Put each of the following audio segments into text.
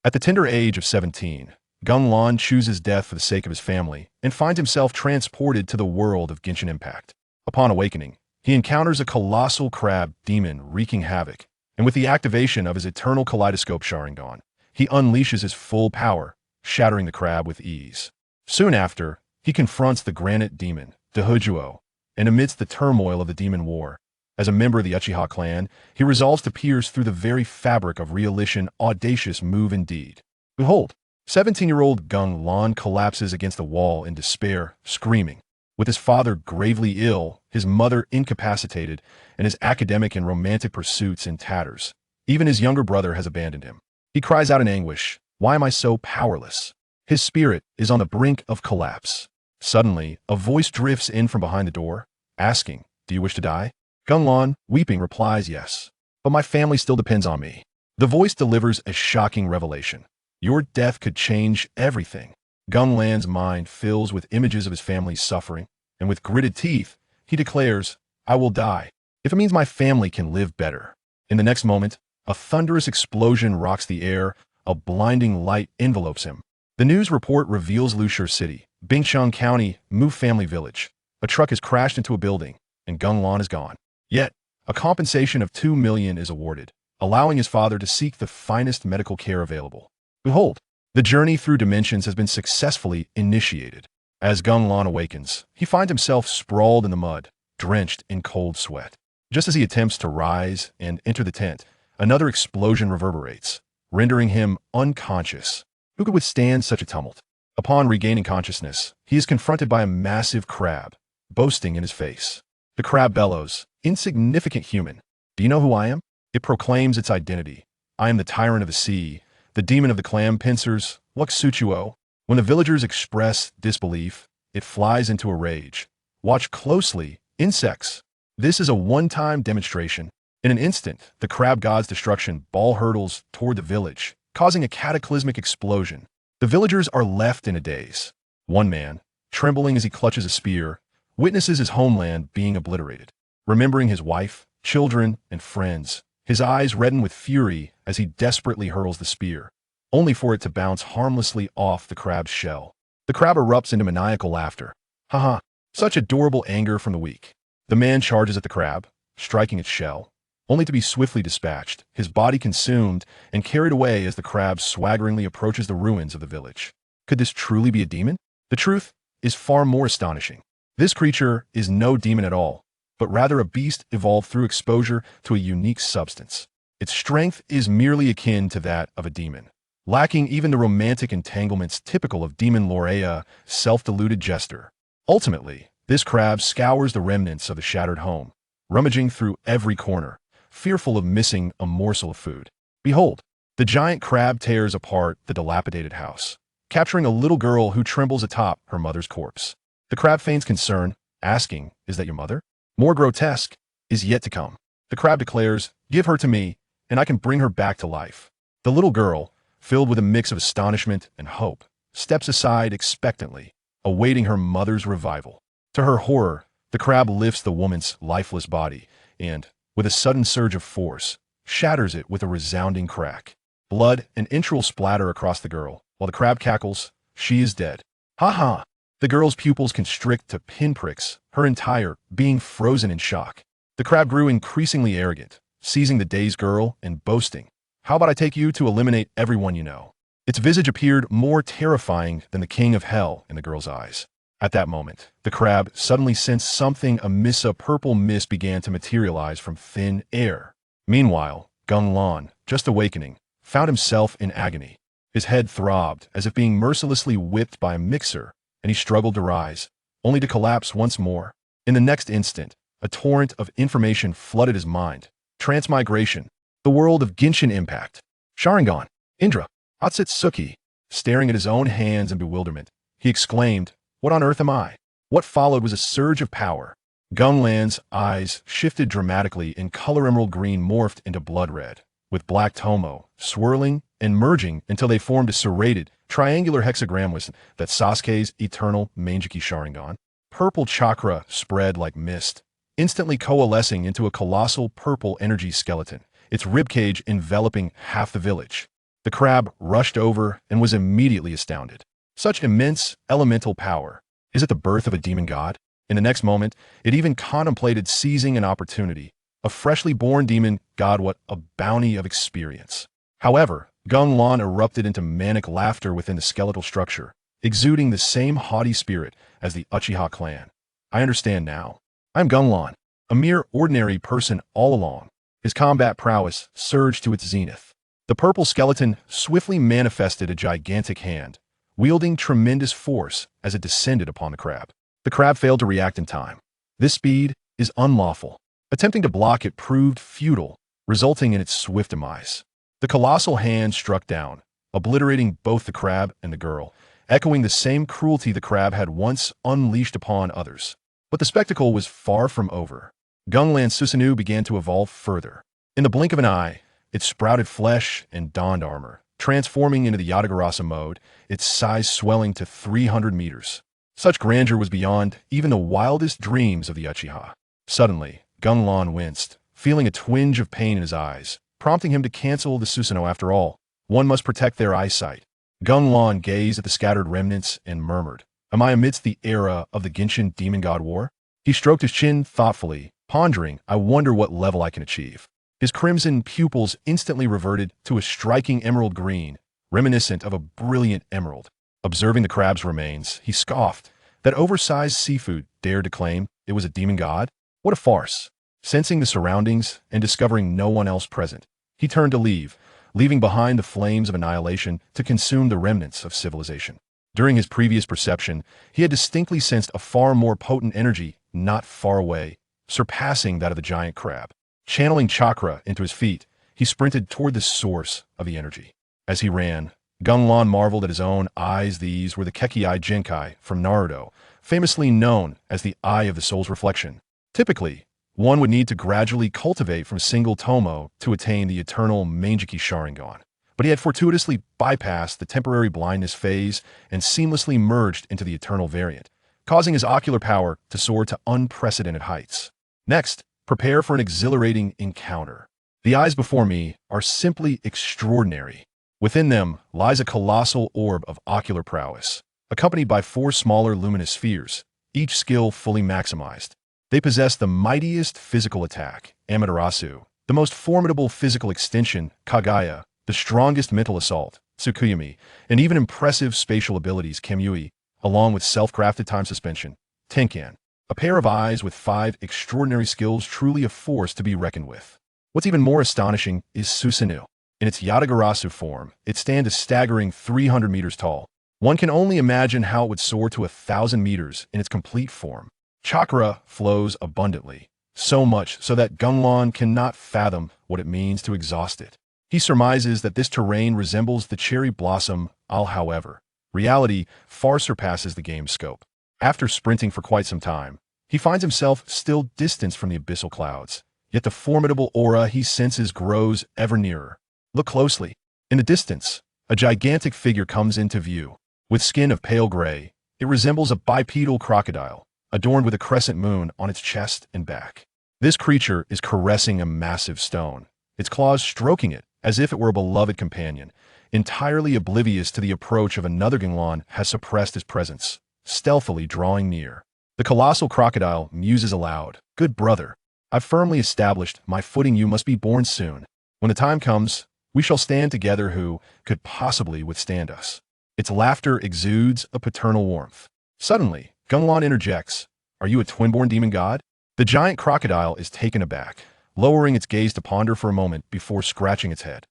At the tender age of 17, Gung Lan chooses death for the sake of his family and finds himself transported to the world of Genshin Impact. Upon awakening, he encounters a colossal crab demon wreaking havoc, and with the activation of his eternal kaleidoscope Sharingan, he unleashes his full power, shattering the crab with ease. Soon after, he confronts the granite demon, Diwuduo, and amidst the turmoil of the demon war, as a member of the Uchiha clan, he resolves to pierce through the very fabric of realisation. Audacious move indeed. Behold, 17-year-old Gung Lan collapses against the wall in despair, screaming. With his father gravely ill, his mother incapacitated, and his academic and romantic pursuits in tatters, even his younger brother has abandoned him. He cries out in anguish, "Why am I so powerless?" His spirit is on the brink of collapse. Suddenly, a voice drifts in from behind the door, asking, "Do you wish to die?" Gung Lan, weeping, replies, "Yes, but my family still depends on me." The voice delivers a shocking revelation. Your death could change everything. Gung Lan's mind fills with images of his family's suffering, and with gritted teeth, he declares, "I will die, if it means my family can live better." In the next moment, a thunderous explosion rocks the air, a blinding light envelopes him. The news report reveals Liyue City, Bingcheng County, Mu family village. A truck has crashed into a building, and Gung Lan is gone. Yet, a compensation of 2 million is awarded, allowing his father to seek the finest medical care available. Behold, the journey through dimensions has been successfully initiated. As Gung Lan awakens, he finds himself sprawled in the mud, drenched in cold sweat. Just as he attempts to rise and enter the tent, another explosion reverberates, rendering him unconscious. Who could withstand such a tumult? Upon regaining consciousness, he is confronted by a massive crab, boasting in his face. The crab bellows, "Insignificant human, do you know who I am?" It proclaims its identity. "I am the tyrant of the sea, the demon of the clam pincers, Susanoo." When the villagers express disbelief, it flies into a rage. Watch closely, insects. This is a one-time demonstration. In an instant, the crab god's destruction ball hurtles toward the village, causing a cataclysmic explosion. The villagers are left in a daze. One man, trembling as he clutches a spear, witnesses his homeland being obliterated. Remembering his wife, children, and friends, his eyes redden with fury as he desperately hurls the spear, only for it to bounce harmlessly off the crab's shell. The crab erupts into maniacal laughter. Haha, such adorable anger from the weak. The man charges at the crab, striking its shell, only to be swiftly dispatched, his body consumed and carried away as the crab swaggeringly approaches the ruins of the village. Could this truly be a demon? The truth is far more astonishing. This creature is no demon at all, but rather a beast evolved through exposure to a unique substance. Its strength is merely akin to that of a demon, lacking even the romantic entanglements typical of demon lore, a self-deluded jester. Ultimately, this crab scours the remnants of the shattered home, rummaging through every corner, fearful of missing a morsel of food. Behold, the giant crab tears apart the dilapidated house, capturing a little girl who trembles atop her mother's corpse. The crab feigns concern, asking, "Is that your mother?" More grotesque is yet to come. The crab declares, "Give her to me, and I can bring her back to life." The little girl, filled with a mix of astonishment and hope, steps aside expectantly, awaiting her mother's revival. To her horror, the crab lifts the woman's lifeless body and, with a sudden surge of force, shatters it with a resounding crack. Blood and entrails splatter across the girl, while the crab cackles, "She is dead." Ha ha! The girl's pupils constrict to pinpricks, her entire being frozen in shock. The crab grew increasingly arrogant, seizing the dazed girl and boasting, "How about I take you to eliminate everyone you know?" Its visage appeared more terrifying than the king of hell in the girl's eyes. At that moment, the crab suddenly sensed something amiss. A purple mist began to materialize from thin air. Meanwhile, Gung Lan, just awakening, found himself in agony. His head throbbed as if being mercilessly whipped by a mixer, and he struggled to rise, only to collapse once more. In the next instant, a torrent of information flooded his mind. Transmigration, the world of Genshin Impact. Sharingan, Indra, Otsutsuki. Staring at his own hands in bewilderment, he exclaimed, "What on earth am I?" What followed was a surge of power. Gung Lan's eyes shifted dramatically, and color emerald green morphed into blood red, with black tomo swirling and merging until they formed a serrated, triangular hexagram with that Sasuke's eternal Mangeki Sharingan. Purple chakra spread like mist, instantly coalescing into a colossal purple energy skeleton, its ribcage enveloping half the village. The crab rushed over and was immediately astounded. Such immense elemental power. Is it the birth of a demon god? In the next moment, it even contemplated seizing an opportunity. A freshly born demon god, what a bounty of experience. However, Gung Lan erupted into manic laughter within the skeletal structure, exuding the same haughty spirit as the Uchiha clan. I understand now. I'm Gung Lan, a mere ordinary person all along. His combat prowess surged to its zenith. The purple skeleton swiftly manifested a gigantic hand, wielding tremendous force as it descended upon the crab. The crab failed to react in time. This speed is unlawful. Attempting to block it proved futile, resulting in its swift demise. The colossal hand struck down, obliterating both the crab and the girl, echoing the same cruelty the crab had once unleashed upon others. But the spectacle was far from over. Gung Lan's Susanoo began to evolve further. In the blink of an eye, it sprouted flesh and donned armor, transforming into the Yatagarasu mode, its size swelling to 300 meters. Such grandeur was beyond even the wildest dreams of the Uchiha. Suddenly, Gung Lan winced, feeling a twinge of pain in his eyes, prompting him to cancel the Susanoo after all. One must protect their eyesight. Gung Lan gazed at the scattered remnants and murmured, "Am I amidst the era of the Genshin Demon God War?" He stroked his chin thoughtfully, pondering, "I wonder what level I can achieve." His crimson pupils instantly reverted to a striking emerald green, reminiscent of a brilliant emerald. Observing the crab's remains, he scoffed. That oversized seafood dared to claim it was a demon god? What a farce! Sensing the surroundings and discovering no one else present, he turned to leave, leaving behind the flames of annihilation to consume the remnants of civilization. During his previous perception, he had distinctly sensed a far more potent energy not far away, surpassing that of the giant crab. Channeling chakra into his feet, he sprinted toward the source of the energy. As he ran, Gung Lan marveled at his own eyes. These were the Keki-eye Genkai from Naruto, famously known as the Eye of the Soul's Reflection. Typically, one would need to gradually cultivate from a single tomo to attain the eternal Mangeki Sharingan. But he had fortuitously bypassed the temporary blindness phase and seamlessly merged into the eternal variant, causing his ocular power to soar to unprecedented heights. Next, prepare for an exhilarating encounter. The eyes before me are simply extraordinary. Within them lies a colossal orb of ocular prowess, accompanied by 4 smaller luminous spheres, each skill fully maximized. They possess the mightiest physical attack, Amaterasu, the most formidable physical extension, Kagaya, the strongest mental assault, Tsukuyami, and even impressive spatial abilities, Kamui, along with self-crafted time suspension, Tenkan. A pair of eyes with 5 extraordinary skills, truly a force to be reckoned with. What's even more astonishing is Susanoo. In its Yatagarasu form, it stands a staggering 300 meters tall. One can only imagine how it would soar to 1,000 meters in its complete form. Chakra flows abundantly, so much so that Gung Lan cannot fathom what it means to exhaust it. He surmises that this terrain resembles the cherry blossom isle. However, reality far surpasses the game's scope. After sprinting for quite some time, he finds himself still distanced from the abyssal clouds, yet the formidable aura he senses grows ever nearer. Look closely. In the distance, a gigantic figure comes into view. With skin of pale gray, it resembles a bipedal crocodile, adorned with a crescent moon on its chest and back. This creature is caressing a massive stone, its claws stroking it as if it were a beloved companion. Entirely oblivious to the approach of another, Gung Lan has suppressed his presence, stealthily drawing near. The colossal crocodile muses aloud, "Good brother, I've firmly established my footing. You must be born soon. When the time comes, we shall stand together. Who could possibly withstand us?" Its laughter exudes a paternal warmth. Suddenly, Gung Lan interjects, "Are you a twin-born demon god?" The giant crocodile is taken aback, lowering its gaze to ponder for a moment before scratching its head.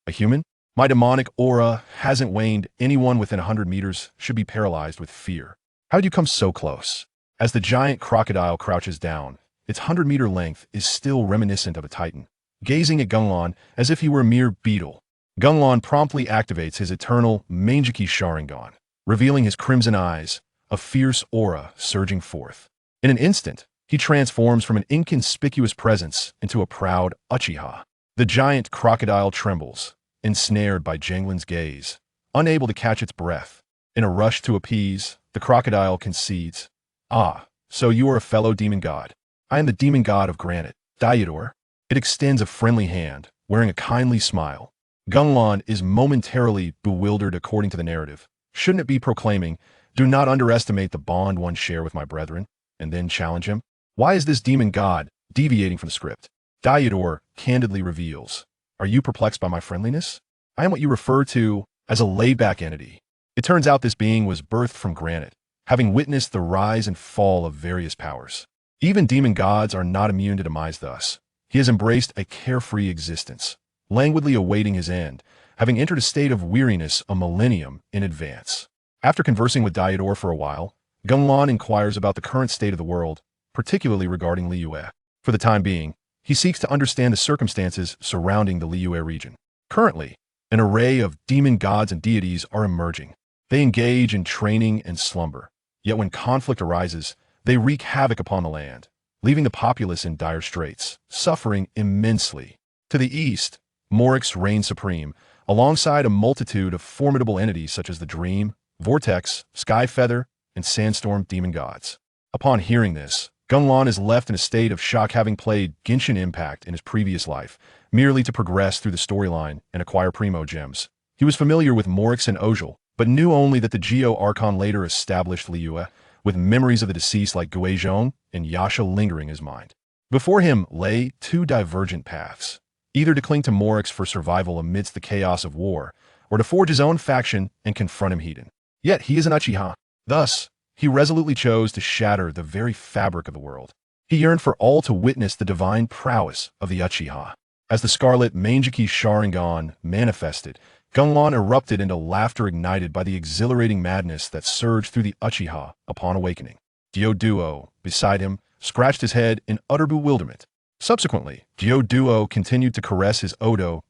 "A human? My demonic aura hasn't waned. Anyone within 100 meters should be paralyzed with fear. How did you come so close?" As the giant crocodile crouches down, its 100-meter length is still reminiscent of a titan, gazing at Gung Lan as if he were a mere beetle. Gung Lan promptly activates his eternal Mangeki Sharingan, revealing his crimson eyes, a fierce aura surging forth. In an instant, he transforms from an inconspicuous presence into a proud Uchiha. The giant crocodile trembles, ensnared by GengLan's gaze, unable to catch its breath. In a rush to appease, the crocodile concedes, "Ah, so you are a fellow demon god. I am the demon god of granite, Diwuduo." It extends a friendly hand, wearing a kindly smile. Gung Lan is momentarily bewildered according to the narrative. Shouldn't it be proclaiming, "Do not underestimate the bond one share with my brethren," and then challenge him? Why is this demon god deviating from the script? Diwuduo candidly reveals, "Are you perplexed by my friendliness? I am what you refer to as a laid-back entity." It turns out this being was birthed from granite, having witnessed the rise and fall of various powers. Even demon gods are not immune to demise thus. He has embraced a carefree existence, languidly awaiting his end, having entered a state of weariness a millennium in advance. After conversing with Diwuduo for a while, Gung Lan inquires about the current state of the world, particularly regarding Liyue. For the time being, he seeks to understand the circumstances surrounding the Liyue region. Currently, an array of demon gods and deities are emerging. They engage in training and slumber, yet when conflict arises, they wreak havoc upon the land, leaving the populace in dire straits, suffering immensely. To the east, Moryx reigns supreme, alongside a multitude of formidable entities such as the Dream, Vortex, Skyfeather, and Sandstorm demon gods. Upon hearing this, Gung Lan is left in a state of shock, having played Genshin Impact in his previous life, merely to progress through the storyline and acquire primo gems. He was familiar with Moryx and Ojal, but knew only that the Geo Archon later established Liyue, with memories of the deceased like Guizhong and Yasha lingering in his mind. Before him lay two divergent paths, either to cling to Moryx for survival amidst the chaos of war, or to forge his own faction and confront him heathen. Yet he is an Uchiha. Thus, he resolutely chose to shatter the very fabric of the world. He yearned for all to witness the divine prowess of the Uchiha. As the scarlet Mangeki Sharingan manifested, Gung Lan erupted into laughter ignited by the exhilarating madness that surged through the Uchiha upon awakening. Diwuduo, beside him, scratched his head in utter bewilderment. Subsequently, Diwuduo continued to caress his Do,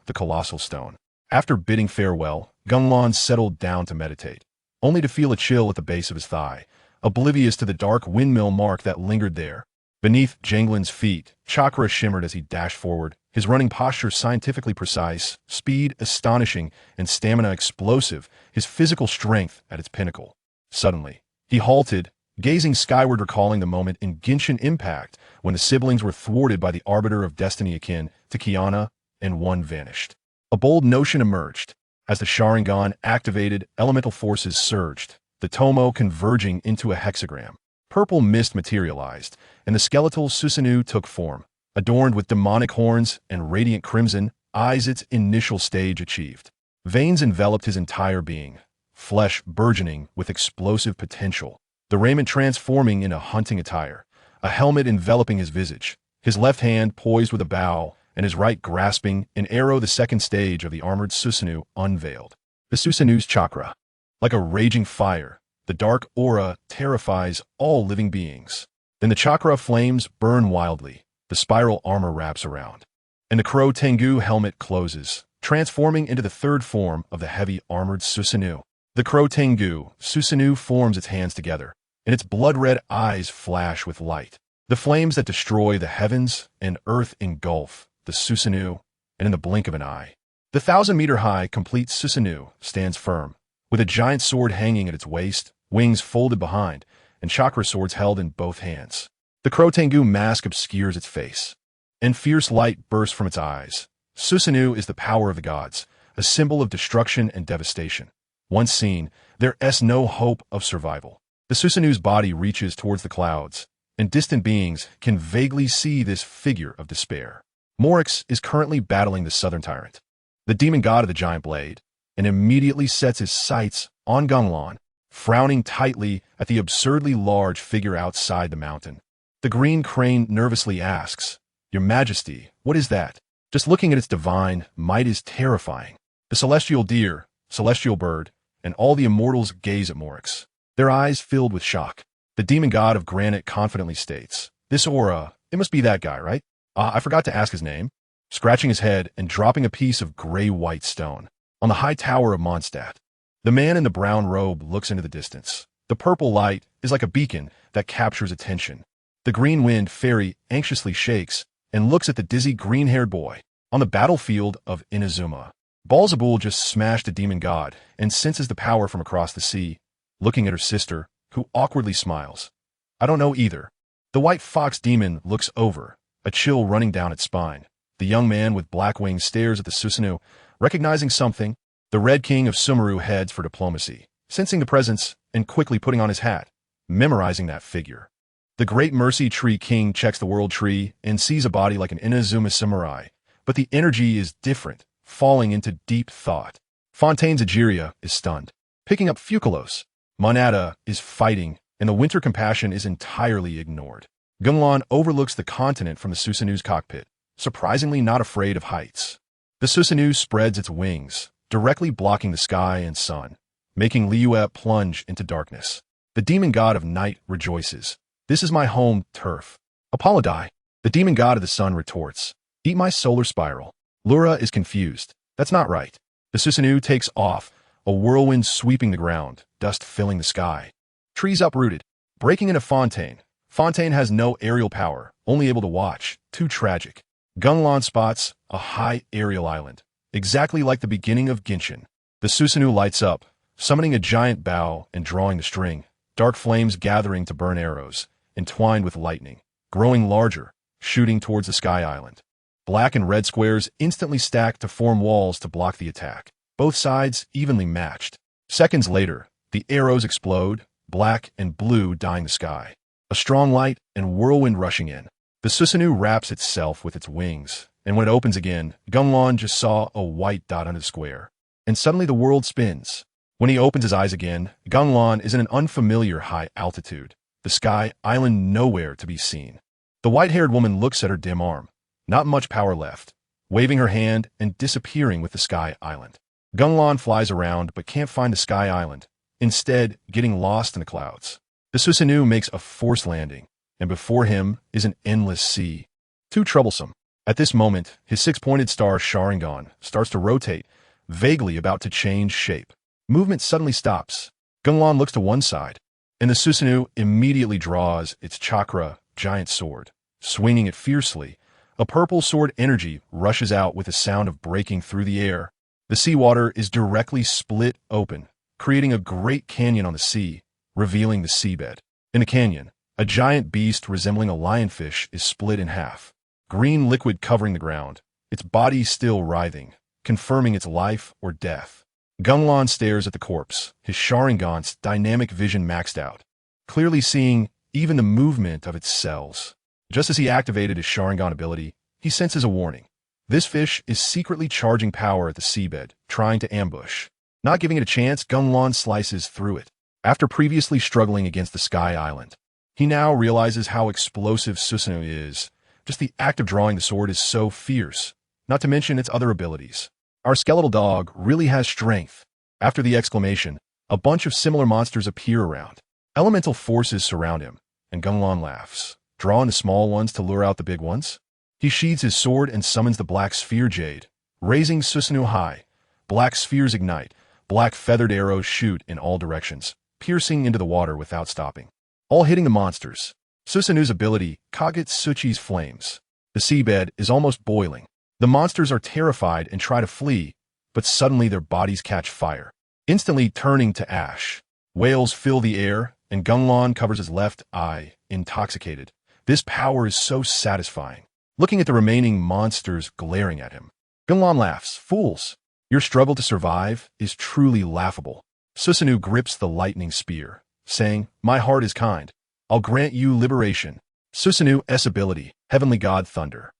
the colossal stone. After bidding farewell, Gung Lan settled down to meditate, only to feel a chill at the base of his thigh, oblivious to the dark windmill mark that lingered there. Beneath GengLan's feet, chakra shimmered as he dashed forward, his running posture scientifically precise, speed astonishing, and stamina explosive, his physical strength at its pinnacle. Suddenly, he halted, gazing skyward, recalling the moment in Genshin Impact when the siblings were thwarted by the arbiter of destiny akin to Kiana, and one vanished. A bold notion emerged. As the Sharingan activated, elemental forces surged, the Tomo converging into a hexagram. Purple mist materialized, and the skeletal Susanoo took form. Adorned with demonic horns and radiant crimson, eyes its initial stage achieved. Veins enveloped his entire being, flesh burgeoning with explosive potential. The raiment transforming into hunting attire, a helmet enveloping his visage, his left hand poised with a bow, and his right grasping an arrow. The second stage of the armored Susanoo unveiled. The Susanoo's chakra. Like a raging fire, the dark aura terrifies all living beings. Then the chakra flames burn wildly, the spiral armor wraps around, and the Crow Tengu helmet closes, transforming into the third form of the heavy armored Susanoo. The Crow Tengu Susanoo forms its hands together, and its blood-red eyes flash with light. The flames that destroy the heavens and earth engulf the Susanoo, and in the blink of an eye, the 1,000-meter-high complete Susanoo stands firm, with a giant sword hanging at its waist, wings folded behind, and chakra swords held in both hands. The Crow Tengu mask obscures its face, and fierce light bursts from its eyes. Susanoo is the power of the gods, a symbol of destruction and devastation. Once seen, there is no hope of survival. The Susanoo's body reaches towards the clouds, and distant beings can vaguely see this figure of despair. Moryx is currently battling the southern tyrant, the demon god of the giant blade, and immediately sets his sights on Gung Lan, frowning tightly at the absurdly large figure outside the mountain. The green crane nervously asks, "Your Majesty, what is that?" Just looking at its divine might is terrifying. The celestial deer, celestial bird, and all the immortals gaze at Moryx, their eyes filled with shock. The demon god of granite confidently states, "This aura, it must be that guy, right? I forgot to ask his name." Scratching his head and dropping a piece of gray-white stone on the high tower of Mondstadt. The man in the brown robe looks into the distance. The purple light is like a beacon that captures attention. The green wind fairy anxiously shakes and looks at the dizzy green-haired boy on the battlefield of Inazuma. Balzabul just smashed a demon god and senses the power from across the sea, looking at her sister, who awkwardly smiles. "I don't know either." The white fox demon looks over, a chill running down its spine. The young man with black wings stares at the Susanoo, Recognizing something, the Red King of Sumeru heads for diplomacy, sensing the presence and quickly putting on his hat, memorizing that figure. The Great Mercy Tree King checks the World Tree and sees a body like an Inazuma samurai, but the energy is different, falling into deep thought. Fontaine's Agiria is stunned, picking up Fugalos. Mondstadt is fighting, and the winter compassion is entirely ignored. Gung Lan overlooks the continent from the Susanoo's cockpit, surprisingly not afraid of heights. The Susanoo spreads its wings, directly blocking the sky and sun, making Liyue plunge into darkness. The demon god of night rejoices. This is my home turf. Apologize. The demon god of the sun retorts. Eat my solar spiral. Lura is confused. That's not right. The Susanoo takes off, a whirlwind sweeping the ground, dust filling the sky. Trees uprooted, breaking into Fontaine. Fontaine has no aerial power, only able to watch. Too tragic. Gung Lan spots a high aerial island, exactly like the beginning of Genshin. The Susanoo lights up, summoning a giant bow and drawing the string. Dark flames gathering to burn arrows, entwined with lightning, growing larger, shooting towards the sky island. Black and red squares instantly stack to form walls to block the attack, both sides evenly matched. Seconds later, the arrows explode, black and blue dyeing the sky. A strong light and whirlwind rushing in. The Susanoo wraps itself with its wings, and when it opens again, Gung Lan just saw a white dot under the square. And suddenly the world spins. When he opens his eyes again, Gung Lan is in an unfamiliar high altitude. The sky island nowhere to be seen. The white-haired woman looks at her dim arm. Not much power left, waving her hand and disappearing with the sky island. Gung Lan flies around but can't find the sky island, instead getting lost in the clouds. The Susanoo makes a forced landing, and before him is an endless sea. Too troublesome. At this moment, his six-pointed star Shattering starts to rotate, vaguely about to change shape. Movement suddenly stops. Gung Lan looks to one side, and the Susanoo immediately draws its chakra giant sword, swinging it fiercely. A purple sword energy rushes out with a sound of breaking through the air. The seawater is directly split open, creating a great canyon on the sea, revealing the seabed. In the canyon, a giant beast resembling a lionfish is split in half, green liquid covering the ground, its body still writhing, confirming its life or death. Gung Lan stares at the corpse, his Sharingan's dynamic vision maxed out, clearly seeing even the movement of its cells. Just as he activated his Sharingan ability, he senses a warning. This fish is secretly charging power at the seabed, trying to ambush. Not giving it a chance, Gung Lan slices through it. After previously struggling against the Sky Island, he now realizes how explosive Susanoo is. Just the act of drawing the sword is so fierce, not to mention its other abilities. Our skeletal dog really has strength. After the exclamation, a bunch of similar monsters appear around. Elemental forces surround him, and Gung Lan laughs, drawing the small ones to lure out the big ones. He sheathes his sword and summons the Black Sphere Jade, raising Susanoo high. Black spheres ignite, black feathered arrows shoot in all directions, piercing into the water without stopping, all hitting the monsters. Susanoo's ability, Kagutsuchi's flames. The seabed is almost boiling. The monsters are terrified and try to flee, but suddenly their bodies catch fire, instantly turning to ash. Wails fill the air, and Gung Lan covers his left eye, intoxicated. This power is so satisfying. Looking at the remaining monsters glaring at him, Gung Lan laughs. Fools! Your struggle to survive is truly laughable. Susanoo grips the lightning spear, saying, My heart is kind. I'll grant you liberation. Susanoo's ability, Heavenly God Thunder.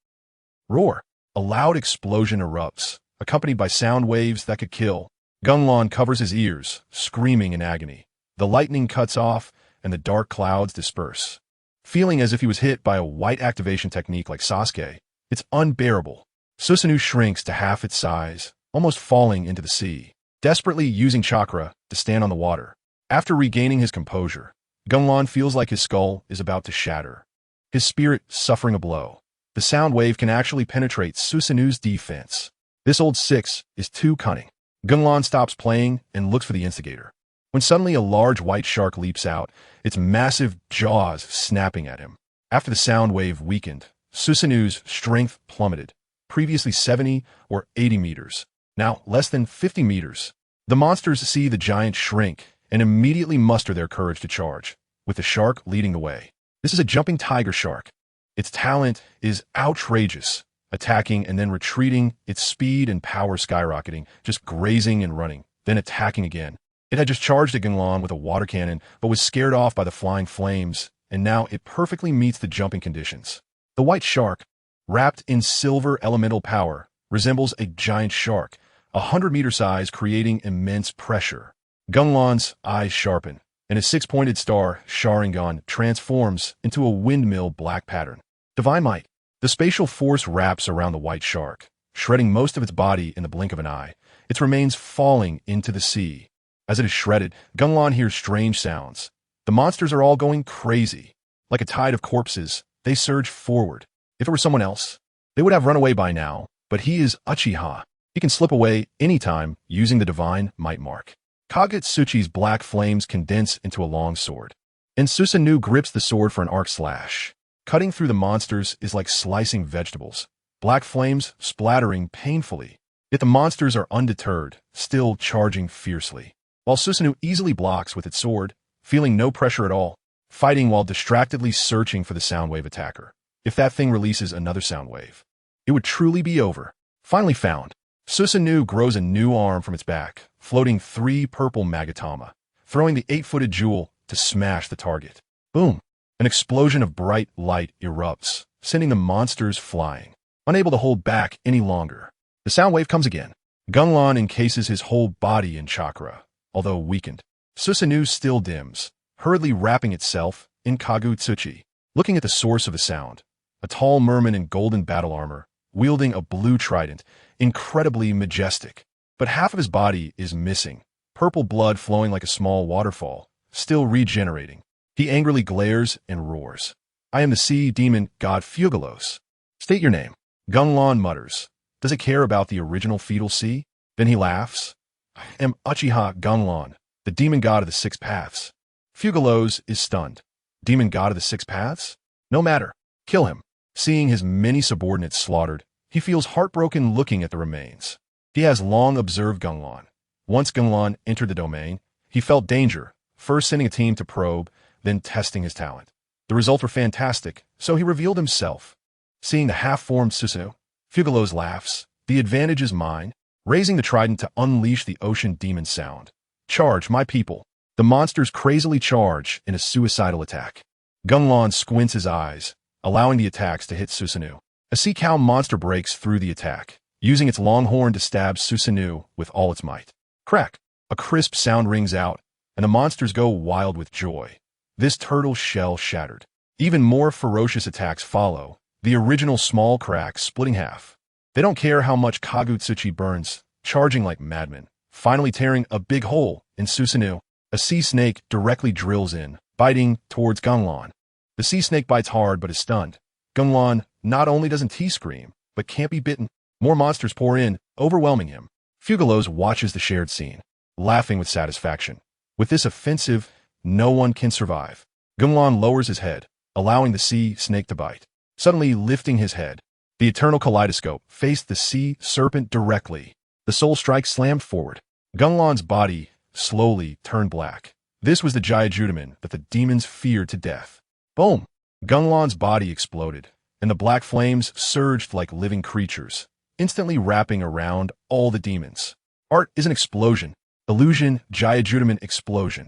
Roar! A loud explosion erupts, accompanied by sound waves that could kill. Gung Lan covers his ears, screaming in agony. The lightning cuts off, and the dark clouds disperse. Feeling as if he was hit by a white activation technique like Sasuke, it's unbearable. Susanoo shrinks to half its size, almost falling into the sea, desperately using chakra to stand on the water. After regaining his composure, Gung Lan feels like his skull is about to shatter, his spirit suffering a blow. The sound wave can actually penetrate Susanoo's defense. This old six is too cunning. Gung Lan stops playing and looks for the instigator, when suddenly a large white shark leaps out, its massive jaws snapping at him. After the sound wave weakened, Susanoo's strength plummeted, previously 70 or 80 meters, now less than 50 meters. The monsters see the giant shrink and immediately muster their courage to charge, with the shark leading the way. This is a jumping tiger shark. Its talent is outrageous, attacking and then retreating, its speed and power skyrocketing, just grazing and running, then attacking again. It had just charged at Gung Lan with a water cannon, but was scared off by the flying flames, and now it perfectly meets the jumping conditions. The white shark, wrapped in silver elemental power, resembles a giant shark, 100-meter size, creating immense pressure. Gung Lan's eyes sharpen, and his six-pointed star, Sharingan, transforms into a windmill black pattern. Divine might. The spatial force wraps around the white shark, shredding most of its body in the blink of an eye, its remains falling into the sea. As it is shredded, Gung Lan hears strange sounds. The monsters are all going crazy. Like a tide of corpses, they surge forward. If it were someone else, they would have run away by now, but he is Uchiha. He can slip away anytime using the divine might mark. Kagutsuchi's black flames condense into a long sword, and Susanoo grips the sword for an arc slash. Cutting through the monsters is like slicing vegetables, black flames splattering painfully. Yet the monsters are undeterred, still charging fiercely. While Susanoo easily blocks with its sword, feeling no pressure at all, fighting while distractedly searching for the soundwave attacker. If that thing releases another soundwave, it would truly be over. Finally found, Susanoo grows a new arm from its back, floating 3 purple magatama, throwing the 8-footed jewel to smash the target. Boom! An explosion of bright light erupts, sending the monsters flying. Unable to hold back any longer, the sound wave comes again. Gung Lan encases his whole body in chakra, although weakened. Susanoo still dims, hurriedly wrapping itself in Kagutsuchi. Looking at the source of the sound, a tall merman in golden battle armor, wielding a blue trident, incredibly majestic. But half of his body is missing, purple blood flowing like a small waterfall, still regenerating. He angrily glares and roars. I am the sea demon god Fugalos. State your name. Gung Lan mutters. Does it care about the original feudal sea? Then he laughs. I am Uchiha Gung Lan, the demon god of the 6 paths. Fugalos is stunned. Demon god of the 6 paths? No matter. Kill him. Seeing his many subordinates slaughtered, he feels heartbroken looking at the remains. He has long observed Gung Lan. Once Gung Lan entered the domain, he felt danger, first sending a team to probe, then testing his talent. The results were fantastic, so he revealed himself. Seeing the half-formed Susanoo, Fugalos laughs. The advantage is mine, raising the trident to unleash the ocean demon sound. Charge, my people. The monsters crazily charge in a suicidal attack. Gung Lan squints his eyes, allowing the attacks to hit Susanoo. A sea cow monster breaks through the attack, using its long horn to stab Susanoo with all its might. Crack! A crisp sound rings out, and the monsters go wild with joy. This turtle shell shattered. Even more ferocious attacks follow, the original small crack splitting half. They don't care how much Kagutsuchi burns, charging like madmen, finally tearing a big hole in Susanoo. A sea snake directly drills in, biting towards Gung Lan. The sea snake bites hard but is stunned. Gung Lan not only doesn't T-scream, but can't be bitten. More monsters pour in, overwhelming him. Fugalos watches the shared scene, laughing with satisfaction. With this offensive, no one can survive. Gung Lan lowers his head, allowing the sea snake to bite. Suddenly lifting his head, the eternal kaleidoscope faced the sea serpent directly. The soul strike slammed forward. Gung Lan's body slowly turned black. This was the Gyudaman that the demons feared to death. Boom! Gung Lan's body exploded, and the black flames surged like living creatures, instantly wrapping around all the demons. Art is an explosion. Illusion, Gyudaman explosion.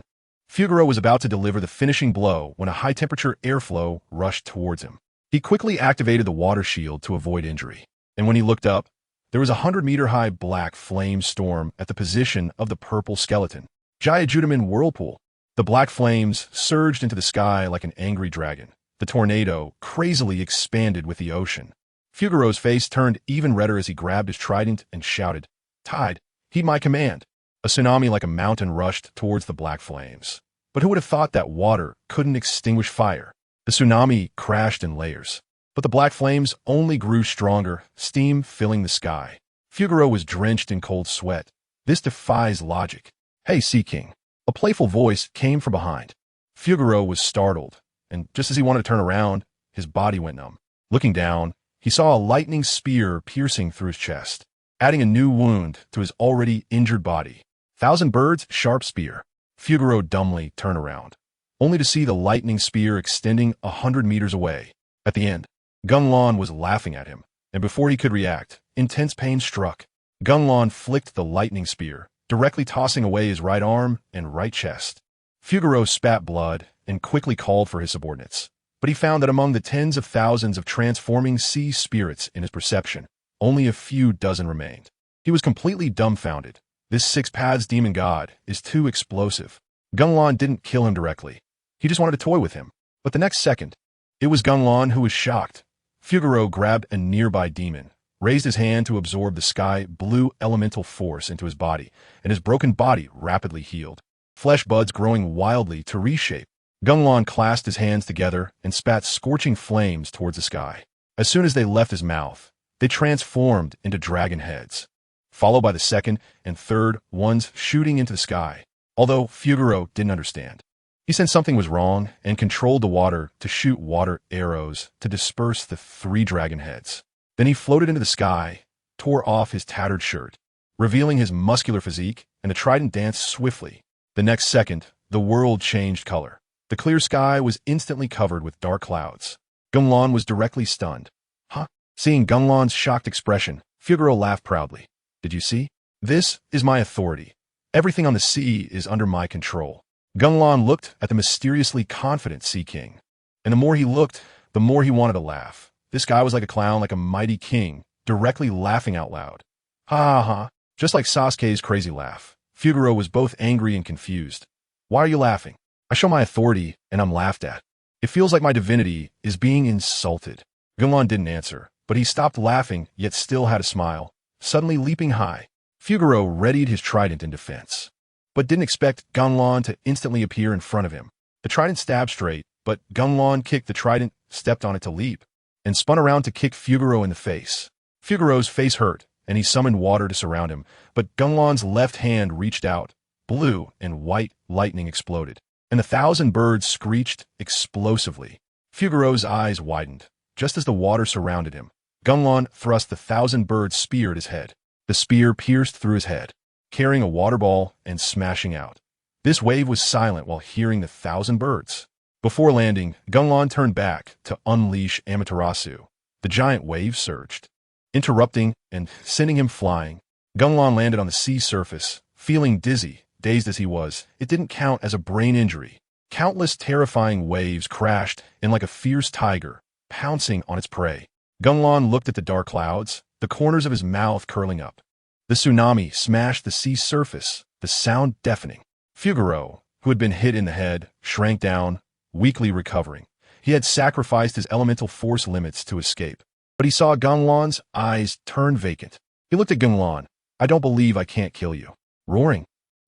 Fugaro was about to deliver the finishing blow when a high-temperature airflow rushed towards him. He quickly activated the water shield to avoid injury, and when he looked up, there was a 100-meter-high black flame storm at the position of the purple skeleton. Gyudaman whirlpool. The black flames surged into the sky like an angry dragon. The tornado crazily expanded with the ocean. Fugaro's face turned even redder as he grabbed his trident and shouted, Tide, heed my command. A tsunami like a mountain rushed towards the black flames. But who would have thought that water couldn't extinguish fire? The tsunami crashed in layers, but the black flames only grew stronger, steam filling the sky. Fugaro was drenched in cold sweat. This defies logic. Hey, Sea King. A playful voice came from behind. Fugaro was startled, and just as he wanted to turn around, his body went numb. Looking down, he saw a lightning spear piercing through his chest, adding a new wound to his already injured body. Thousand birds, sharp spear. Fugaro dumbly turned around, only to see the lightning spear extending 100 meters away. At the end, Gung Lan was laughing at him. and before he could react, intense pain struck. Gung Lan flicked the lightning spear, directly tossing away his right arm and right chest. Fugalos spat blood and quickly called for his subordinates, but he found that among the tens of thousands of transforming sea spirits in his perception, only a few dozen remained. He was completely dumbfounded. This six-paths demon god is too explosive. Gung Lan didn't kill him directly. He just wanted to toy with him. But the next second, it was Gung Lan who was shocked. Fugalos grabbed a nearby demon, raised his hand to absorb the sky blue elemental force into his body, and his broken body rapidly healed. Flesh buds growing wildly to reshape. Gung Lan clasped his hands together and spat scorching flames towards the sky. As soon as they left his mouth, they transformed into dragon heads, followed by the second and third ones shooting into the sky. Although Fugalos didn't understand, he sensed something was wrong and controlled the water to shoot water arrows to disperse the three dragon heads. Then he floated into the sky, tore off his tattered shirt, revealing his muscular physique, and the trident danced swiftly. The next second, the world changed color. The clear sky was instantly covered with dark clouds. Gung Lan was directly stunned. Huh? Seeing Gung Lan's shocked expression, Fugalos laughed proudly. Did you see? This is my authority. Everything on the sea is under my control. Gung Lan looked at the mysteriously confident Sea King, and the more he looked, the more he wanted to laugh. This guy was like a clown, like a mighty king, directly laughing out loud. Ha ha ha, just like Sasuke's crazy laugh. Fugalos was both angry and confused. Why are you laughing? I show my authority, and I'm laughed at. It feels like my divinity is being insulted. Gung Lan didn't answer, but he stopped laughing, yet still had a smile, suddenly leaping high. Fugalos readied his trident in defense, but didn't expect Gung Lan to instantly appear in front of him. The trident stabbed straight, but Gung Lan kicked the trident, stepped on it to leap, and spun around to kick Fugalos in the face. Fugalos' face hurt, and he summoned water to surround him, but Gung Lan's left hand reached out. Blue and white lightning exploded, and 1,000 birds screeched explosively. Fugalos' eyes widened. Just as the water surrounded him, Gung Lan thrust the 1,000-bird spear at his head. The spear pierced through his head, carrying a water ball and smashing out. This wave was silent while hearing the 1,000 birds. Before landing, Gung Lan turned back to unleash Amaterasu. The giant wave surged, interrupting and sending him flying. Gung Lan landed on the sea surface, feeling dizzy. Dazed as he was, it didn't count as a brain injury. Countless terrifying waves crashed in like a fierce tiger, pouncing on its prey. Gung Lan looked at the dark clouds, the corners of his mouth curling up. The tsunami smashed the sea surface, the sound deafening. Fugalos, who had been hit in the head, shrank down, weakly recovering. He had sacrificed his elemental force limits to escape, but he saw Gung Lan's eyes turn vacant. He looked at Gung Lan. I don't believe I can't kill you. Roaring.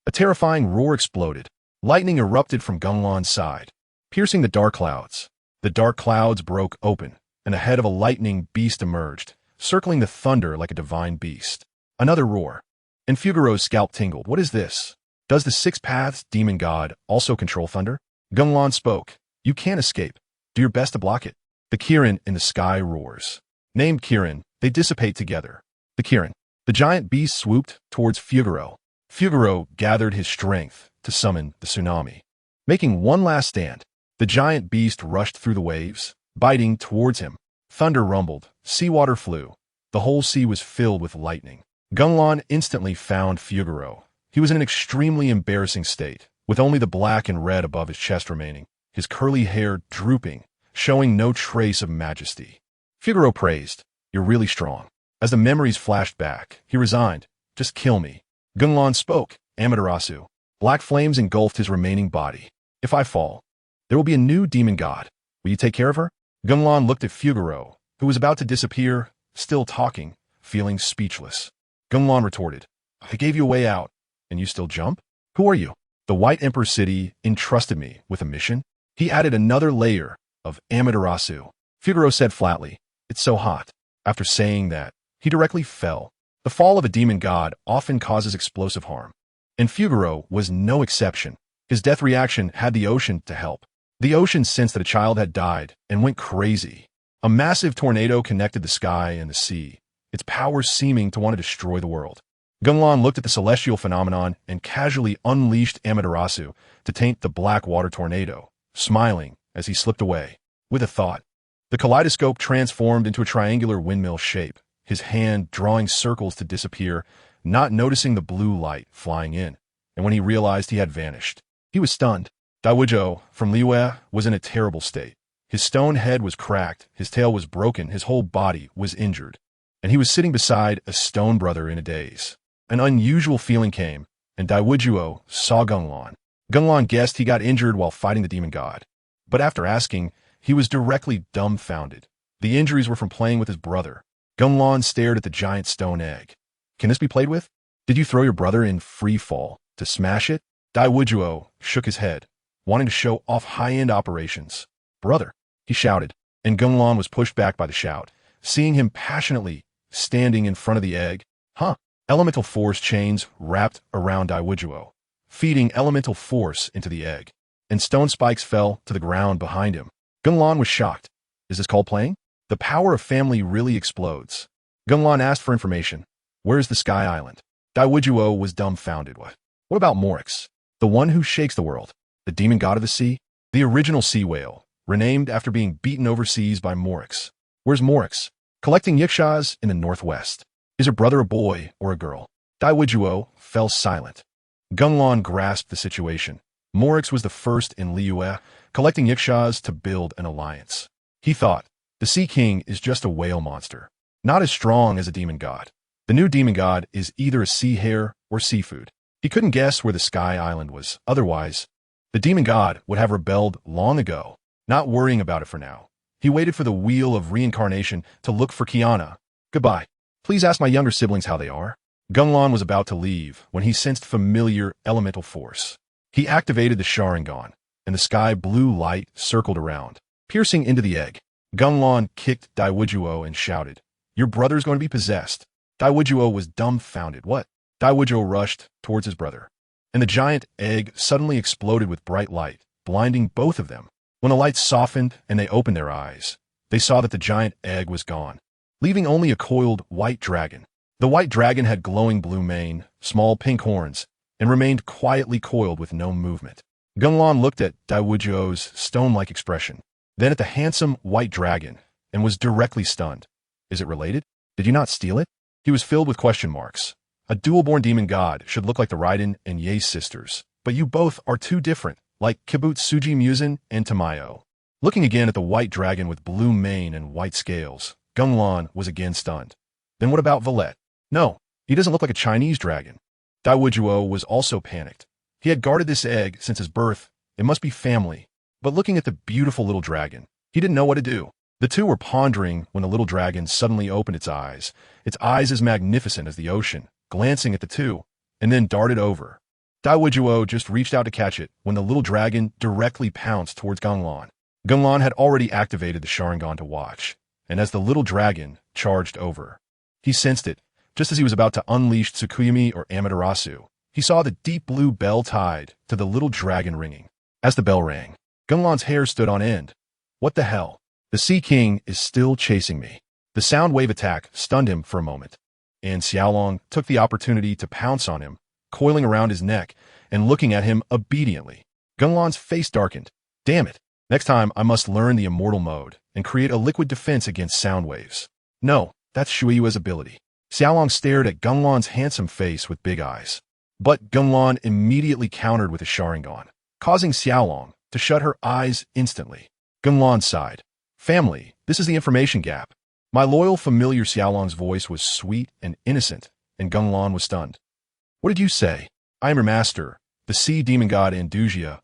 A terrifying roar exploded. Lightning erupted from Gung Lan's side, piercing the dark clouds. The dark clouds broke open, and the head of a lightning beast emerged, circling the thunder like a divine beast. Another roar, and Fugalos' scalp tingled. What is this? Does the Six Paths demon god also control thunder? Gung Lan spoke. You can't escape. Do your best to block it. The Kirin in the sky roars. Named Kirin, they dissipate together. The Kirin. The giant beast swooped towards Fugalos. Fugalos gathered his strength to summon the tsunami. Making one last stand, the giant beast rushed through the waves, biting towards him. Thunder rumbled, seawater flew. The whole sea was filled with lightning. Gung Lan instantly found Fugalos. He was in an extremely embarrassing state, with only the black and red above his chest remaining, his curly hair drooping, showing no trace of majesty. Fugalos praised, "You're really strong." As the memories flashed back, he resigned, "Just kill me." Gung Lan spoke, Amaterasu. Black flames engulfed his remaining body. If I fall, there will be a new demon god. Will you take care of her? Gung Lan looked at Fugalos, who was about to disappear, still talking, feeling speechless. Gung Lan retorted, I gave you a way out, and you still jump? Who are you? The White Emperor City entrusted me with a mission. He added another layer of Amaterasu. Fugalos said flatly, It's so hot. After saying that, he directly fell. The fall of a demon god often causes explosive harm, and Fugalos was no exception. His death reaction had the ocean to help. The ocean sensed that a child had died and went crazy. A massive tornado connected the sky and the sea, its power seeming to want to destroy the world. Gung Lan looked at the celestial phenomenon and casually unleashed Amaterasu to taint the black water tornado, smiling as he slipped away. With a thought, The kaleidoscope transformed into a triangular windmill shape, his hand drawing circles to disappear, not noticing the blue light flying in. And when he realized he had vanished, he was stunned. Diwuduo, from Liyue, was in a terrible state. His stone head was cracked, his tail was broken, his whole body was injured, and he was sitting beside a stone brother in a daze. An unusual feeling came, and Diwuduo saw Gung Lan. Gung Lan guessed he got injured while fighting the demon god, but after asking, he was directly dumbfounded. The injuries were from playing with his brother. Gung Lan stared at the giant stone egg. Can this be played with? Did you throw your brother in free fall to smash it? Diwuduo shook his head, wanting to show off high-end operations. Brother, he shouted, and Gung Lan was pushed back by the shout, seeing him passionately standing in front of the egg. Huh? Elemental force chains wrapped around Diwuduo, feeding elemental force into the egg, and stone spikes fell to the ground behind him. Gung Lan was shocked. Is this called playing? The power of family really explodes. Gung Lan asked for information. Where's the Sky Island? Diwuduo was dumbfounded. What about Morix? The one who shakes the world? The demon god of the sea? The original sea whale, renamed after being beaten overseas by Morix. Where's Morix? Collecting yikshaws in the northwest. Is her brother a boy or a girl? Diwuduo fell silent. Gung Lan grasped the situation. Morix was the first in Liyue, collecting yikshaws to build an alliance. He thought, the Sea King is just a whale monster, not as strong as a demon god. The new demon god is either a sea hare or seafood. He couldn't guess where the Sky Island was. Otherwise, the demon god would have rebelled long ago. Not worrying about it for now, he waited for the wheel of reincarnation to look for Kiana. Goodbye. Please ask my younger siblings how they are. Gung Lan was about to leave when he sensed familiar elemental force. He activated the Sharingan, and the sky blue light circled around, piercing into the egg. Gung Lan kicked Diwuduo and shouted, your brother's going to be possessed. Diwuduo was dumbfounded. What? Diwuduo rushed towards his brother, and the giant egg suddenly exploded with bright light, blinding both of them. When the light softened and they opened their eyes, they saw that the giant egg was gone, leaving only a coiled white dragon. The white dragon had glowing blue mane, small pink horns, and remained quietly coiled with no movement. Gung Lan looked at Diwuduo's stone-like expression, then at the handsome white dragon, and was directly stunned. Is it related? Did you not steal it? He was filled with question marks. A dual-born demon god should look like the Raiden and Ye sisters, but you both are too different, like Kibutsuji Musen and Tamayo. Looking again at the white dragon with blue mane and white scales, Gung Lan was again stunned. Then what about Valette? No, he doesn't look like a Chinese dragon. Diwuduo was also panicked. He had guarded this egg since his birth. It must be family. But looking at the beautiful little dragon, he didn't know what to do. The two were pondering when the little dragon suddenly opened its eyes as magnificent as the ocean, glancing at the two, and then darted over. Diwuduo just reached out to catch it when the little dragon directly pounced towards Gung Lan. Gung Lan had already activated the Sharingan to watch, and as the little dragon charged over, he sensed it. Just as he was about to unleash Tsukuyumi or Amaterasu, he saw the deep blue bell tied to the little dragon ringing. As the bell rang, Gung Lan's hair stood on end. What the hell? The Sea King is still chasing me. The sound wave attack stunned him for a moment, and Xiaolong took the opportunity to pounce on him, coiling around his neck and looking at him obediently. Gung Lan's face darkened. Damn it. Next time I must learn the immortal mode and create a liquid defense against sound waves. No, that's Shuiyue's ability. Xiaolong stared at Gung Lan's handsome face with big eyes. But Gung Lan immediately countered with a Sharingan, causing Xiaolong to shut her eyes instantly. Gung Lan sighed. Family, this is the information gap. My loyal familiar Xiaolong's voice was sweet and innocent, and Gung Lan was stunned. What did you say? I am your master, the sea demon god Andujia.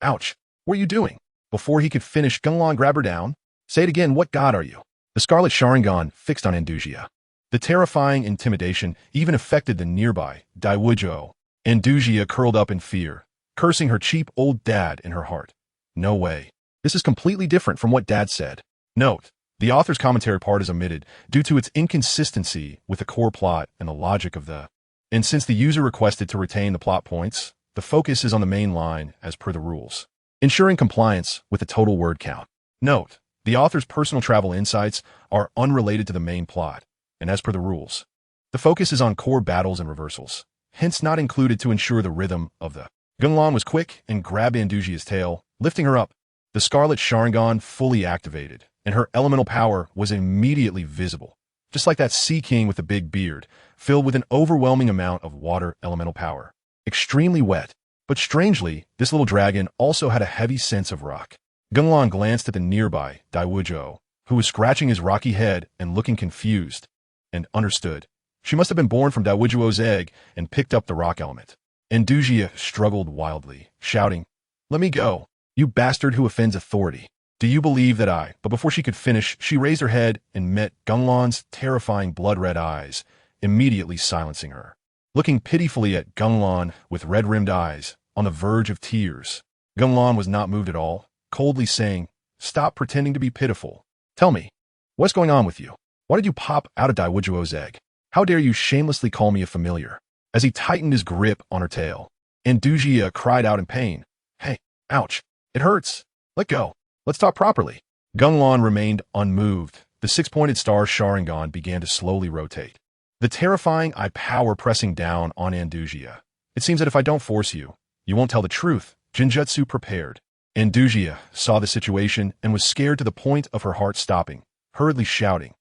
Ouch. What are you doing? Before he could finish, Gung Lan grabbed her down. Say it again, what god are you? The scarlet Sharingan fixed on Andujia. The terrifying intimidation even affected the nearby Diwuduo. Andujia curled up in fear, cursing her cheap old dad in her heart. No way. This is completely different from what Dad said. Note, the author's commentary part is omitted due to its inconsistency with the core plot and the logic of the. And since the user requested to retain the plot points, the focus is on the main line as per the rules, ensuring compliance with the total word count. Note, the author's personal travel insights are unrelated to the main plot, and as per the rules, the focus is on core battles and reversals, hence not included to ensure the rhythm of the. Gung Lan was quick and grabbed Andujia's tail, lifting her up. The Scarlet Sharingan fully activated, and her elemental power was immediately visible, just like that sea king with the big beard, filled with an overwhelming amount of water elemental power. Extremely wet, but strangely, this little dragon also had a heavy sense of rock. Gung Lan glanced at the nearby Diwuduo, who was scratching his rocky head and looking confused, and understood. She must have been born from Diwuduo's egg and picked up the rock element. Andujia struggled wildly, shouting, "Let me go, you bastard who offends authority. Do you believe that I—" But before she could finish, she raised her head and met Gung Lan's terrifying blood-red eyes, immediately silencing her. Looking pitifully at Gung Lan with red-rimmed eyes, on the verge of tears, Gung Lan was not moved at all, coldly saying, "Stop pretending to be pitiful. Tell me, what's going on with you? Why did you pop out of Diwuduo's egg? How dare you shamelessly call me a familiar?" As he tightened his grip on her tail, Andujia cried out in pain, "Hey, ouch, it hurts. Let go. Let's talk properly." Gung Lan remained unmoved. The six-pointed star Sharingan began to slowly rotate, the terrifying eye power pressing down on Andujia. "It seems that if I don't force you, you won't tell the truth." Genjutsu prepared. Andujia saw the situation and was scared to the point of her heart stopping, hurriedly shouting,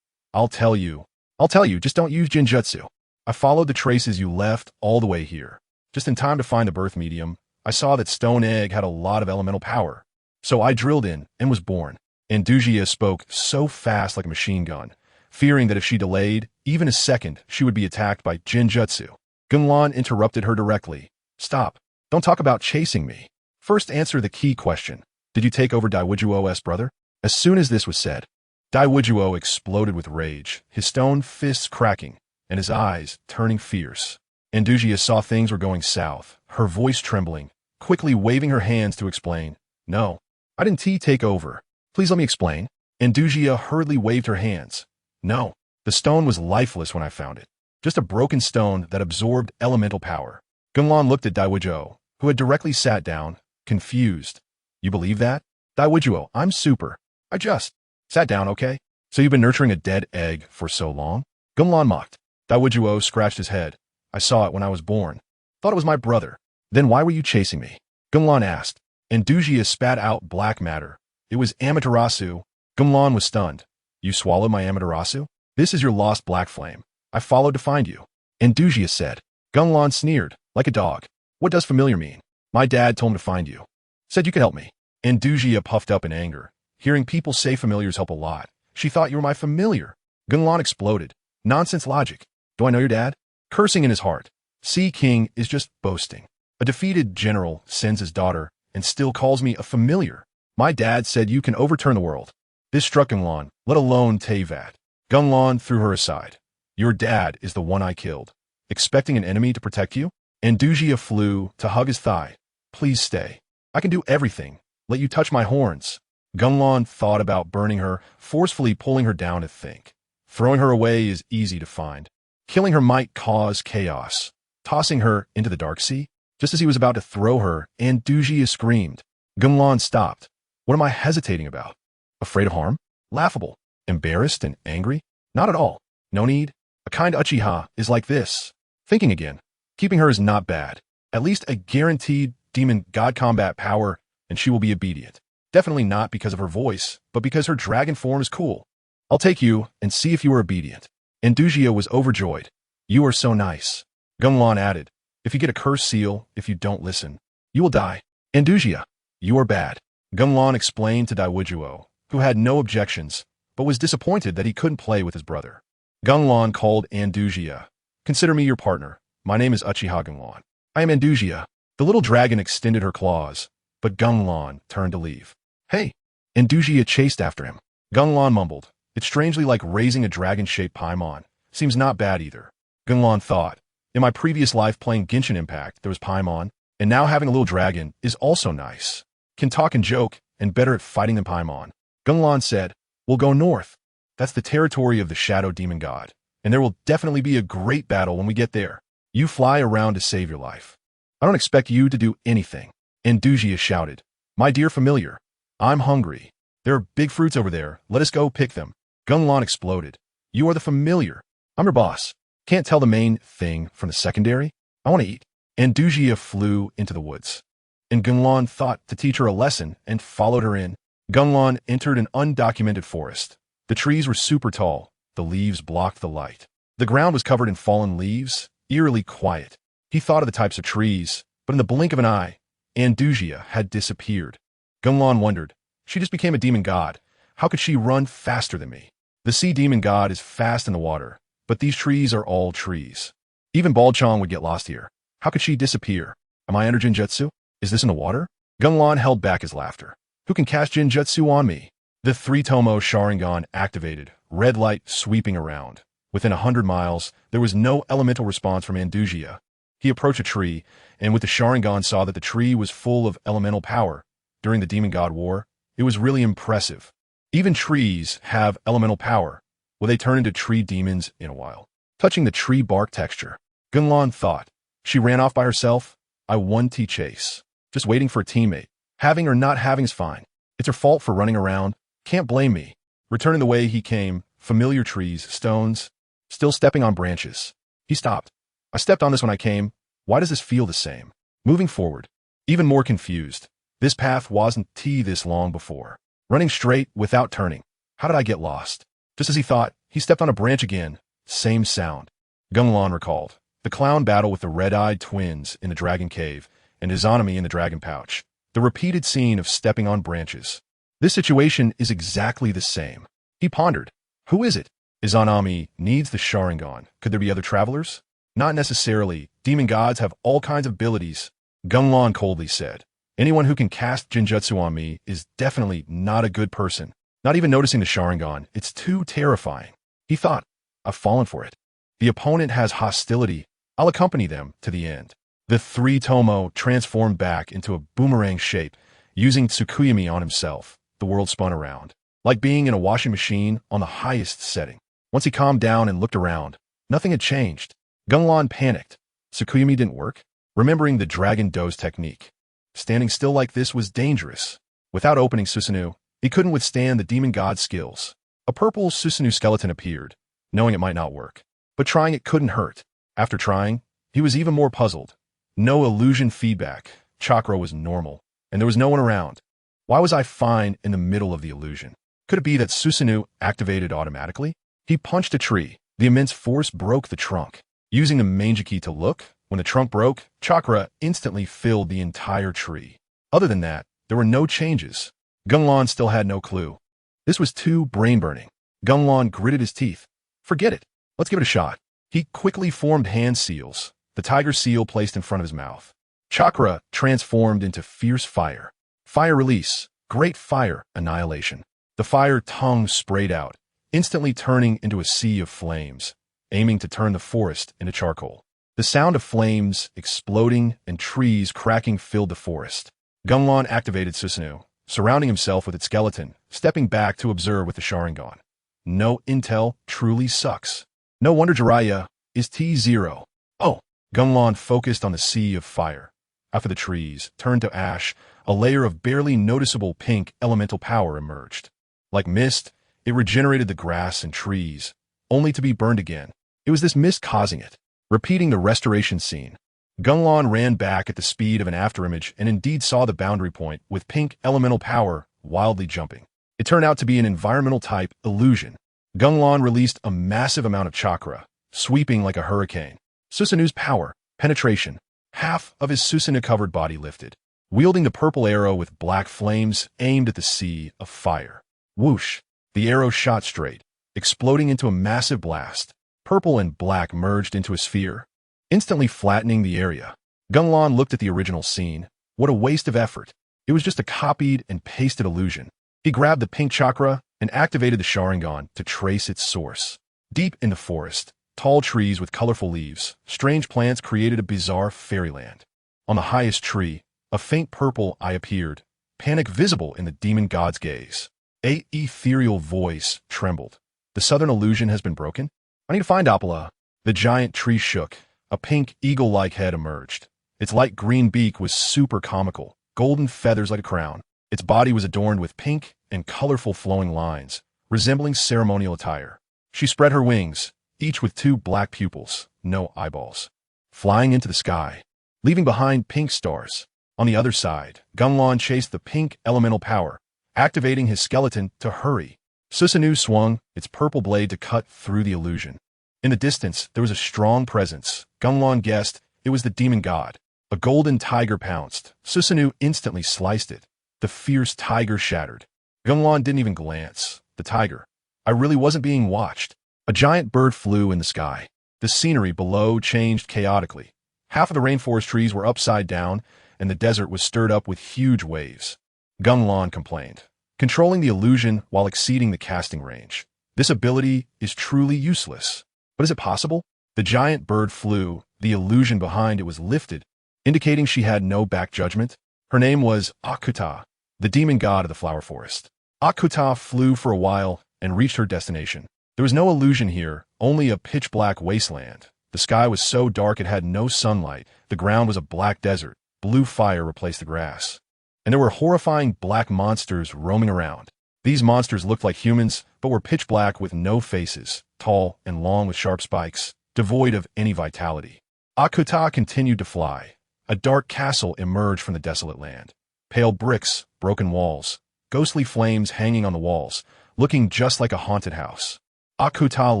I'll tell you, just don't use Genjutsu. I followed the traces you left all the way here. Just in time to find the birth medium, I saw that Stone Egg had a lot of elemental power. So I drilled in and was born." Andujia spoke so fast like a machine gun, fearing that if she delayed even a second, she would be attacked by Genjutsu. Gung Lan interrupted her directly. "Stop. Don't talk about chasing me. First answer the key question. Did you take over Diwuduo's brother?" As soon as this was said, Diwuduo exploded with rage, his stone fists cracking, and his eyes turning fierce. Andujia saw things were going south, her voice trembling, quickly waving her hands to explain. "No, I didn't take over. Please let me explain." Andujia hurriedly waved her hands. "No, the stone was lifeless when I found it. Just a broken stone that absorbed elemental power." Gung Lan looked at Diwuduo, who had directly sat down, confused. "You believe that?" "Diwuduo, I'm super. I just sat down, okay? So you've been nurturing a dead egg for so long?" Gung Lan mocked. Diwuduo scratched his head. "I saw it when I was born. Thought it was my brother. Then why were you chasing me?" Gung Lan asked. Andujia spat out black matter. "It was Amaterasu." Gung Lan was stunned. "You swallowed my Amaterasu? This is your lost black flame. I followed to find you." Andujia said. Gung Lan sneered, like a dog. "What does familiar mean? My dad told me to find you. Said you could help me." Andujia puffed up in anger. Hearing people say familiars help a lot. She thought you were my familiar. Gung Lan exploded. "Nonsense logic. Do I know your dad?" Cursing in his heart. Sea King is just boasting. A defeated general sends his daughter and still calls me a familiar. My dad said you can overturn the world. This struck Gung Lan, let alone Teyvat. Gung Lan threw her aside. "Your dad is the one I killed. Expecting an enemy to protect you?" Andujia flew to hug his thigh. "Please stay. I can do everything. Let you touch my horns." Gung Lan thought about burning her, forcefully pulling her down to think. Throwing her away is easy to find. Killing her might cause chaos. Tossing her into the dark sea? Just as he was about to throw her, Andujia screamed. Gung Lan stopped. "What am I hesitating about? Afraid of harm? Laughable? Embarrassed and angry? Not at all. No need. A kind Uchiha is like this." Thinking again. Keeping her is not bad. At least a guaranteed demon god combat power, and she will be obedient. Definitely not because of her voice, but because her dragon form is cool. "I'll take you and see if you are obedient." Andujia was overjoyed. "You are so nice." Gung Lan added, "If you get a curse seal, if you don't listen, you will die." Andujia, "You are bad." Gung Lan explained to Diwuduo, who had no objections, but was disappointed that he couldn't play with his brother. Gung Lan called Andujia. "Consider me your partner. My name is Uchiha Gung Lan. I am Andujia." The little dragon extended her claws, but Gung Lan turned to leave. "Hey!" Andujia chased after him. Gung Lan mumbled. "It's strangely like raising a dragon-shaped Paimon. Seems not bad either." Gung Lan thought, "In my previous life playing Genshin Impact, there was Paimon, and now having a little dragon is also nice. Can talk and joke, and better at fighting than Paimon." Gung Lan said, "We'll go north. That's the territory of the Shadow Demon God, and there will definitely be a great battle when we get there. You fly around to save your life. I don't expect you to do anything." Andujia shouted, "My dear familiar, I'm hungry. There are big fruits over there. Let us go pick them." Gung Lan exploded. "You are the familiar. I'm your boss. Can't tell the main thing from the secondary? I want to eat." Andujia flew into the woods. And Gung Lan thought to teach her a lesson and followed her in. Gung Lan entered an undocumented forest. The trees were super tall. The leaves blocked the light. The ground was covered in fallen leaves, eerily quiet. He thought of the types of trees, but in the blink of an eye, Andujia had disappeared. Gung Lan wondered, she just became a demon god. How could she run faster than me? The sea demon god is fast in the water, but these trees are all trees. Even Balchong would get lost here. How could she disappear? Am I under Jinjutsu? Is this in the water? Gung Lan held back his laughter. Who can cast Jinjutsu on me? The three-tomo Sharingan activated, red light sweeping around. Within 100 miles, there was no elemental response from Andujia. He approached a tree, and with the Sharingan saw that the tree was full of elemental power. During the Demon God War, it was really impressive. Even trees have elemental power. Will they turn into tree demons in a while? Touching the tree bark texture, Gung Lan thought. She ran off by herself. I won T-Chase. Just waiting for a teammate. Having or not having is fine. It's her fault for running around. Can't blame me. Returning the way he came, familiar trees, stones, still stepping on branches. He stopped. I stepped on this when I came. Why does this feel the same? Moving forward, even more confused. This path wasn't this long before. Running straight without turning. How did I get lost? Just as he thought, he stepped on a branch again. Same sound. Gung Lan recalled. The clown battle with the red-eyed twins in the dragon cave and Izanami in the dragon pouch. The repeated scene of stepping on branches. This situation is exactly the same. He pondered. Who is it? Izanami needs the Sharingan. Could there be other travelers? Not necessarily. Demon gods have all kinds of abilities. Gung Lan coldly said. Anyone who can cast Jinjutsu on me is definitely not a good person. Not even noticing the Sharingan. It's too terrifying. He thought, I've fallen for it. The opponent has hostility. I'll accompany them to the end. The three-tomo transformed back into a boomerang shape, using Tsukuyami on himself. The world spun around, like being in a washing machine on the highest setting. Once he calmed down and looked around, nothing had changed. Gung Lan panicked. Tsukuyami didn't work. Remembering the dragon doze technique. Standing still like this was dangerous. Without opening Susanoo, he couldn't withstand the demon god's skills. A purple Susanoo skeleton appeared, knowing it might not work. But trying it couldn't hurt. After trying, he was even more puzzled. No illusion feedback. Chakra was normal, and there was no one around. Why was I fine in the middle of the illusion? Could it be that Susanoo activated automatically? He punched a tree. The immense force broke the trunk. Using the Mangeki to look, when the trunk broke, chakra instantly filled the entire tree. Other than that, there were no changes. Gung Lan still had no clue. This was too brain-burning. Gung Lan gritted his teeth. Forget it. Let's give it a shot. He quickly formed hand seals, the tiger seal placed in front of his mouth. Chakra transformed into fierce fire. Fire release, great fire, annihilation. The fire tongue sprayed out, instantly turning into a sea of flames, aiming to turn the forest into charcoal. The sound of flames exploding and trees cracking filled the forest. Gung Lan activated Susanoo, surrounding himself with its skeleton, stepping back to observe with the Sharingan. No intel truly sucks. No wonder Jiraiya is T0. Oh, Gung Lan focused on the sea of fire. After the trees turned to ash, a layer of barely noticeable pink elemental power emerged. Like mist, it regenerated the grass and trees, only to be burned again. It was this mist causing it. Repeating the restoration scene, Gung Lan ran back at the speed of an afterimage and indeed saw the boundary point with pink elemental power wildly jumping. It turned out to be an environmental type illusion. Gung Lan released a massive amount of chakra, sweeping like a hurricane. Susanoo's power, penetration, half of his Susanoo-covered body lifted, wielding the purple arrow with black flames aimed at the sea of fire. Whoosh! The arrow shot straight, exploding into a massive blast. Purple and black merged into a sphere, instantly flattening the area. Gung Lan looked at the original scene. What a waste of effort. It was just a copied and pasted illusion. He grabbed the pink chakra and activated the Sharingan to trace its source. Deep in the forest, tall trees with colorful leaves, strange plants created a bizarre fairyland. On the highest tree, a faint purple eye appeared, panic visible in the demon god's gaze. A ethereal voice trembled. The southern illusion has been broken? I need to find Apala. The giant tree shook. A pink eagle-like head emerged. Its light green beak was super comical, golden feathers like a crown. Its body was adorned with pink and colorful flowing lines, resembling ceremonial attire. She spread her wings, each with two black pupils, no eyeballs, flying into the sky, leaving behind pink stars. On the other side, Gung Lan chased the pink elemental power, activating his skeleton to hurry. Susanoo swung its purple blade to cut through the illusion. In the distance, there was a strong presence. Gung Lan guessed it was the demon god. A golden tiger pounced. Susanoo instantly sliced it. The fierce tiger shattered. Gung Lan didn't even glance. The tiger. I really wasn't being watched. A giant bird flew in the sky. The scenery below changed chaotically. Half of the rainforest trees were upside down, and the desert was stirred up with huge waves. Gung Lan complained, controlling the illusion while exceeding the casting range. This ability is truly useless. But is it possible? The giant bird flew. The illusion behind it was lifted, indicating she had no back judgment. Her name was Akuta, the demon god of the flower forest. Akuta flew for a while and reached her destination. There was no illusion here, only a pitch-black wasteland. The sky was so dark it had no sunlight. The ground was a black desert. Blue fire replaced the grass. And there were horrifying black monsters roaming around. These monsters looked like humans, but were pitch black with no faces, tall and long with sharp spikes, devoid of any vitality. Akuta continued to fly. A dark castle emerged from the desolate land. Pale bricks, broken walls, ghostly flames hanging on the walls, looking just like a haunted house. Akuta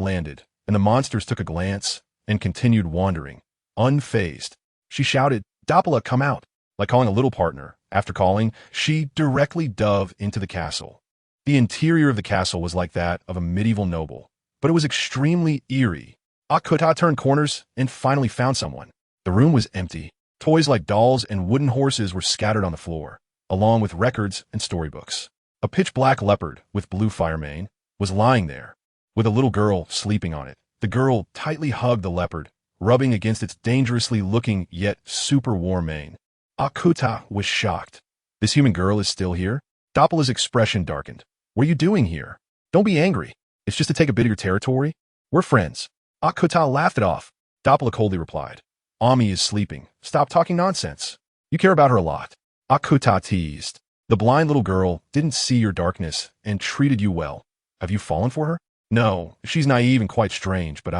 landed, and the monsters took a glance and continued wandering, unfazed. She shouted, "Doppela, come out!" Like calling a little partner. After calling, she directly dove into the castle. The interior of the castle was like that of a medieval noble, but it was extremely eerie. Akuta turned corners and finally found someone. The room was empty. Toys like dolls and wooden horses were scattered on the floor, along with records and storybooks. A pitch-black leopard with blue fire mane was lying there, with a little girl sleeping on it. The girl tightly hugged the leopard, rubbing against its dangerously looking yet super warm mane. Akuta was shocked. This human girl is still here? Doppela's expression darkened. What are you doing here? Don't be angry. It's just to take a bit of your territory. We're friends. Akuta laughed it off. Doppela coldly replied. Ami is sleeping. Stop talking nonsense. You care about her a lot. Akuta teased. The blind little girl didn't see your darkness and treated you well. Have you fallen for her? No, she's naive and quite strange, but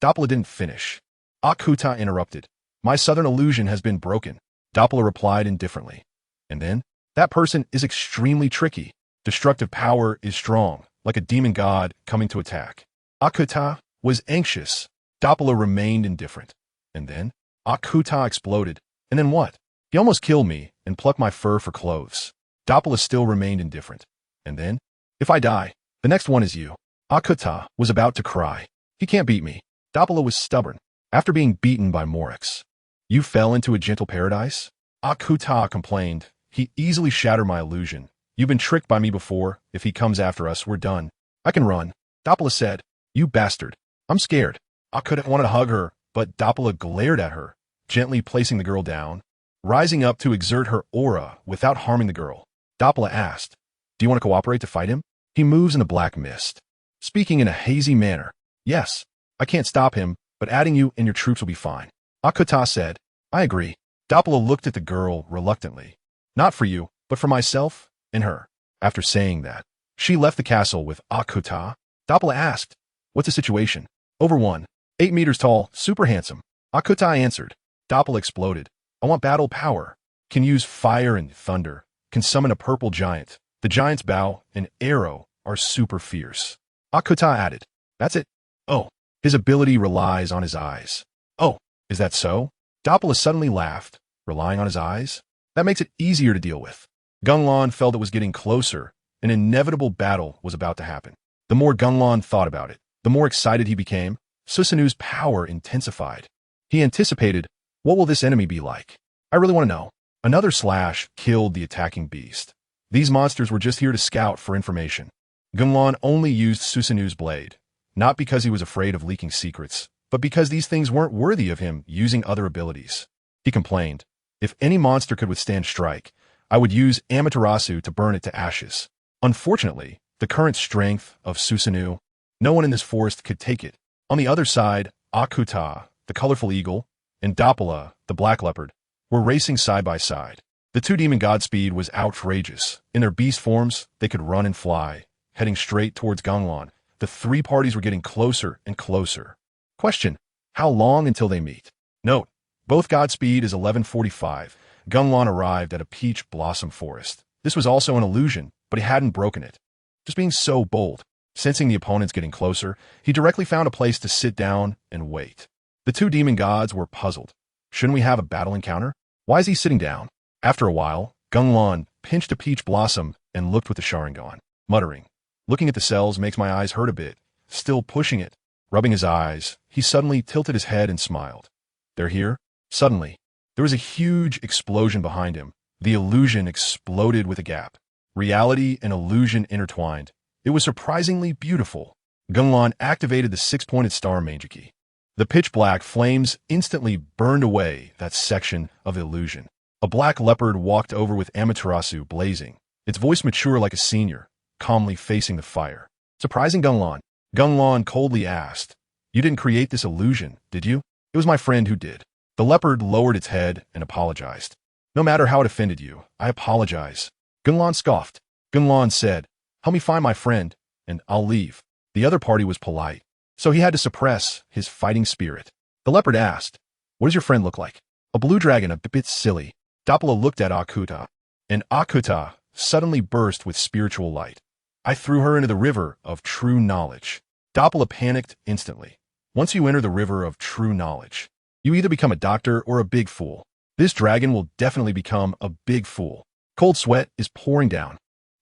Doppela didn't finish. Akuta interrupted. My southern illusion has been broken. Doppela replied indifferently. And then? That person is extremely tricky. Destructive power is strong, like a demon god coming to attack. Akuta was anxious. Doppela remained indifferent. And then? Akuta exploded. And then what? He almost killed me and plucked my fur for clothes. Doppela still remained indifferent. And then? If I die, the next one is you. Akuta was about to cry. He can't beat me. Doppela was stubborn. After being beaten by Morix. You fell into a gentle paradise? Akuta complained. He easily shattered my illusion. You've been tricked by me before. If he comes after us, we're done. I can run. Doppela said. You bastard. I'm scared. Akuta wanted to hug her, but Doppela glared at her, gently placing the girl down, rising up to exert her aura without harming the girl. Doppela asked, do you want to cooperate to fight him? He moves in the black mist, speaking in a hazy manner. Yes, I can't stop him, but adding you and your troops will be fine. Akuta said, I agree. Doppela looked at the girl reluctantly. Not for you, but for myself and her. After saying that, she left the castle with Akuta. Doppela asked, what's the situation? Over 8 meters tall, super handsome. Akuta answered. Doppela exploded. I want battle power. Can use fire and thunder. Can summon a purple giant. The giant's bow and arrow are super fierce. Akuta added. That's it. Oh, his ability relies on his eyes. Oh, is that so? Doppela suddenly laughed. Relying on his eyes? That makes it easier to deal with. Gung Lan felt it was getting closer. An inevitable battle was about to happen. The more Gung Lan thought about it, the more excited he became. Susanoo's power intensified. He anticipated, what will this enemy be like? I really want to know. Another slash killed the attacking beast. These monsters were just here to scout for information. Gung Lan only used Susanoo's blade, not because he was afraid of leaking secrets, but because these things weren't worthy of him using other abilities. He complained, if any monster could withstand strike, I would use Amaterasu to burn it to ashes. Unfortunately, the current strength of Susanoo, no one in this forest could take it. On the other side, Akuta, the colorful eagle, and Doppela, the black leopard, were racing side by side. The two demon god speed was outrageous. In their beast forms, they could run and fly, heading straight towards Gung Lan. The three parties were getting closer and closer. Question, how long until they meet? Note, both Godspeed is 11:45. Gung Lan arrived at a peach blossom forest. This was also an illusion, but he hadn't broken it. Just being so bold. Sensing the opponents getting closer, he directly found a place to sit down and wait. The two demon gods were puzzled. Shouldn't we have a battle encounter? Why is he sitting down? After a while, Gung Lan pinched a peach blossom and looked with the Sharingan, muttering, "Looking at the cells makes my eyes hurt a bit." Still pushing it. Rubbing his eyes, he suddenly tilted his head and smiled. "They're here?" Suddenly, there was a huge explosion behind him. The illusion exploded with a gap. Reality and illusion intertwined. It was surprisingly beautiful. Gung Lan activated the six-pointed star Mangeki. The pitch-black flames instantly burned away that section of the illusion. A black leopard walked over with Amaterasu blazing, its voice mature like a senior, calmly facing the fire. Surprising Gung Lan. Gung Lan coldly asked, "You didn't create this illusion, did you?" "It was my friend who did." The leopard lowered its head and apologized. "No matter how it offended you, I apologize." Gung Lan scoffed. Gung Lan said, "Help me find my friend, and I'll leave." The other party was polite, so he had to suppress his fighting spirit. The leopard asked, "What does your friend look like?" "A blue dragon, a bit silly." Doppela looked at Akuta, and Akuta suddenly burst with spiritual light. "I threw her into the river of true knowledge." Doppela panicked instantly. Once you enter the river of true knowledge, you either become a doctor or a big fool. This dragon will definitely become a big fool. Cold sweat is pouring down.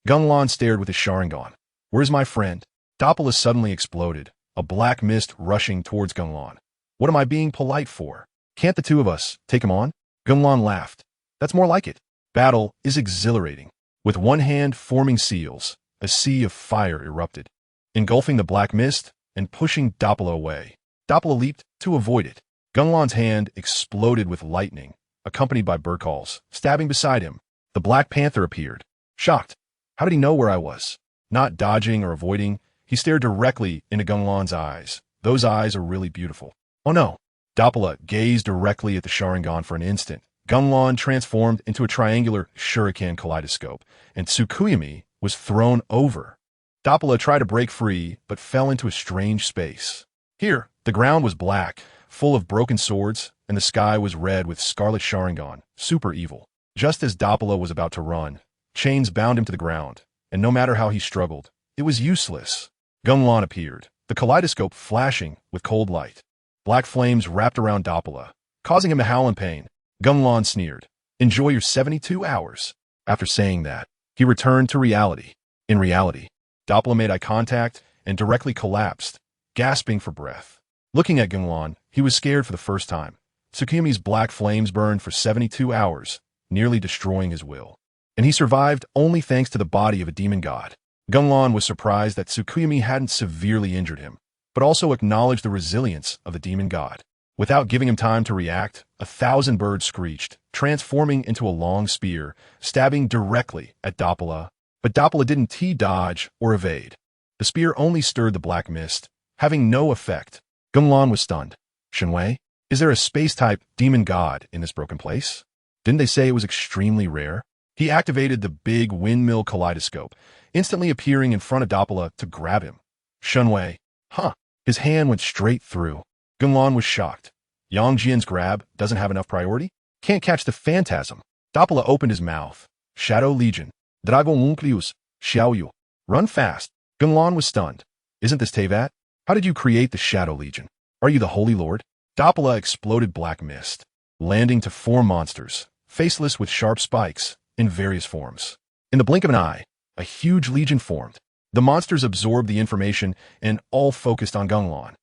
Gung Lan stared with his Sharingan. "Where's my friend?" Doppela suddenly exploded, a black mist rushing towards Gung Lan. "What am I being polite for? Can't the two of us take him on?" Gung Lan laughed. "That's more like it." Battle is exhilarating. With one hand forming seals, a sea of fire erupted, engulfing the black mist and pushing Doppela away. Doppela leaped to avoid it. Gung Lan's hand exploded with lightning, accompanied by bird calls, stabbing beside him. The Black Panther appeared. Shocked. How did he know where I was? Not dodging or avoiding, he stared directly into Gung Lan's eyes. Those eyes are really beautiful. "Oh no." Doppela gazed directly at the Sharingan for an instant. Gung Lan transformed into a triangular shuriken kaleidoscope, and Tsukuyami was thrown over. Doppela tried to break free, but fell into a strange space. Here, the ground was black, full of broken swords, and the sky was red with scarlet Sharingan, super evil. Just as Doppela was about to run, chains bound him to the ground, and no matter how he struggled, it was useless. Gung Lan appeared, the kaleidoscope flashing with cold light. Black flames wrapped around Doppela, causing him to howl in pain. Gung Lan sneered, "Enjoy your 72 hours. After saying that, he returned to reality. In reality, Doppela made eye contact and directly collapsed, gasping for breath. Looking at Gung Lan, he was scared for the first time. Tsukuyami's black flames burned for 72 hours, nearly destroying his will. And he survived only thanks to the body of a demon god. Gung Lan was surprised that Tsukuyami hadn't severely injured him, but also acknowledged the resilience of the demon god. Without giving him time to react, 1,000 birds screeched, transforming into a long spear, stabbing directly at Doppela. But Doppela didn't T-dodge or evade. The spear only stirred the black mist, having no effect. Gung Lan was stunned. "Shenwei, is there a space-type demon god in this broken place? Didn't they say it was extremely rare?" He activated the big windmill kaleidoscope, instantly appearing in front of Doppela to grab him. "Shenwei, huh?" His hand went straight through. Gung Lan was shocked. Yang Jian's grab doesn't have enough priority? Can't catch the phantasm. Doppela opened his mouth. "Shadow Legion. Tumultuous. Xiaoyu. Run fast." Gung Lan was stunned. "Isn't this Teyvat? How did you create the Shadow Legion? Are you the Holy Lord?" Doppela exploded black mist, landing to 4 monsters, faceless with sharp spikes, in various forms. In the blink of an eye, a huge legion formed. The monsters absorbed the information and all focused on Gung Lan.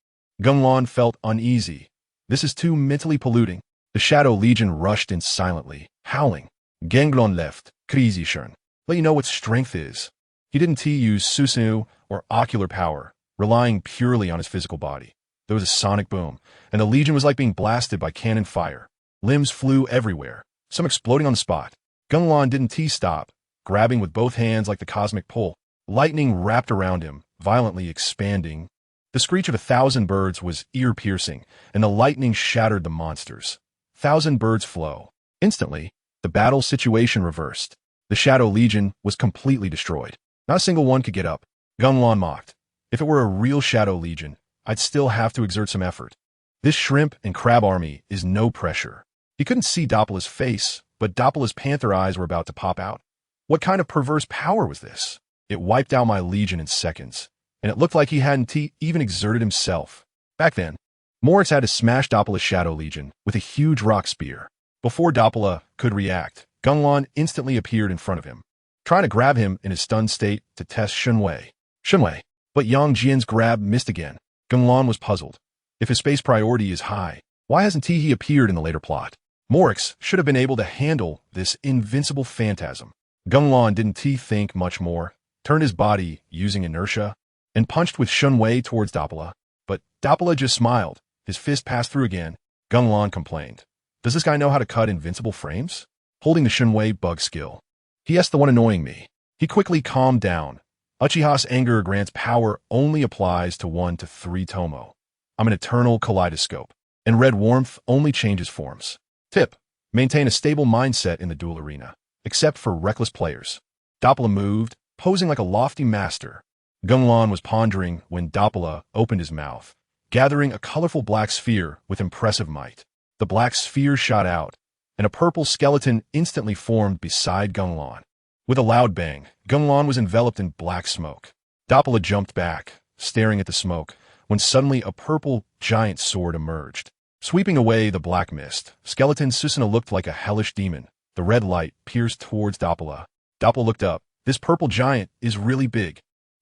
Gung Lan felt uneasy. This is too mentally polluting. The Shadow Legion rushed in silently, howling. "GengLan's left, crazy Shern. Let you know what strength is." He didn't use Susanoo or ocular power, relying purely on his physical body. There was a sonic boom, and the Legion was like being blasted by cannon fire. Limbs flew everywhere, some exploding on the spot. Gung Lan didn't T-stop, grabbing with both hands like the cosmic pull. Lightning wrapped around him, violently expanding. The screech of 1,000 birds was ear-piercing, and the lightning shattered the monsters. 1,000 birds flow. Instantly, the battle situation reversed. The Shadow Legion was completely destroyed. Not a single one could get up. Gung Lan mocked. "If it were a real Shadow Legion, I'd still have to exert some effort. This shrimp and crab army is no pressure." He couldn't see Doppela's face, but Doppela's panther eyes were about to pop out. What kind of perverse power was this? It wiped out my legion in seconds, and it looked like he hadn't even exerted himself. Back then, Moritz had to smash Doppela's Shadow Legion with a huge rock spear. Before Doppela could react, Gung Lan instantly appeared in front of him, trying to grab him in his stunned state to test Shunwei. But Yang Jian's grab missed again. Gung Lan was puzzled. If his space priority is high, why hasn't he appeared in the later plot? Moritz should have been able to handle this invincible phantasm. Gung Lan didn't think much more, turned his body using inertia, and punched with Shunwei towards Doppela. But Doppela just smiled. His fist passed through again. Gung Lan complained. Does this guy know how to cut invincible frames? Holding the Shunwei bug skill. He asked the one annoying me. He quickly calmed down. Uchiha's anger grants power only applies to 1 to 3 Tomo. I'm an eternal kaleidoscope, and red warmth only changes forms. Tip: maintain a stable mindset in the duel arena, except for reckless players. Doppela moved, posing like a lofty master. Gung Lan was pondering when Doppela opened his mouth, gathering a colorful black sphere with impressive might. The black sphere shot out, and a purple skeleton instantly formed beside Gung Lan. With a loud bang, Gung Lan was enveloped in black smoke. Doppela jumped back, staring at the smoke, when suddenly a purple giant sword emerged. Sweeping away the black mist, skeleton Susanoo looked like a hellish demon. The red light pierced towards Doppela. Doppela looked up. This purple giant is really big.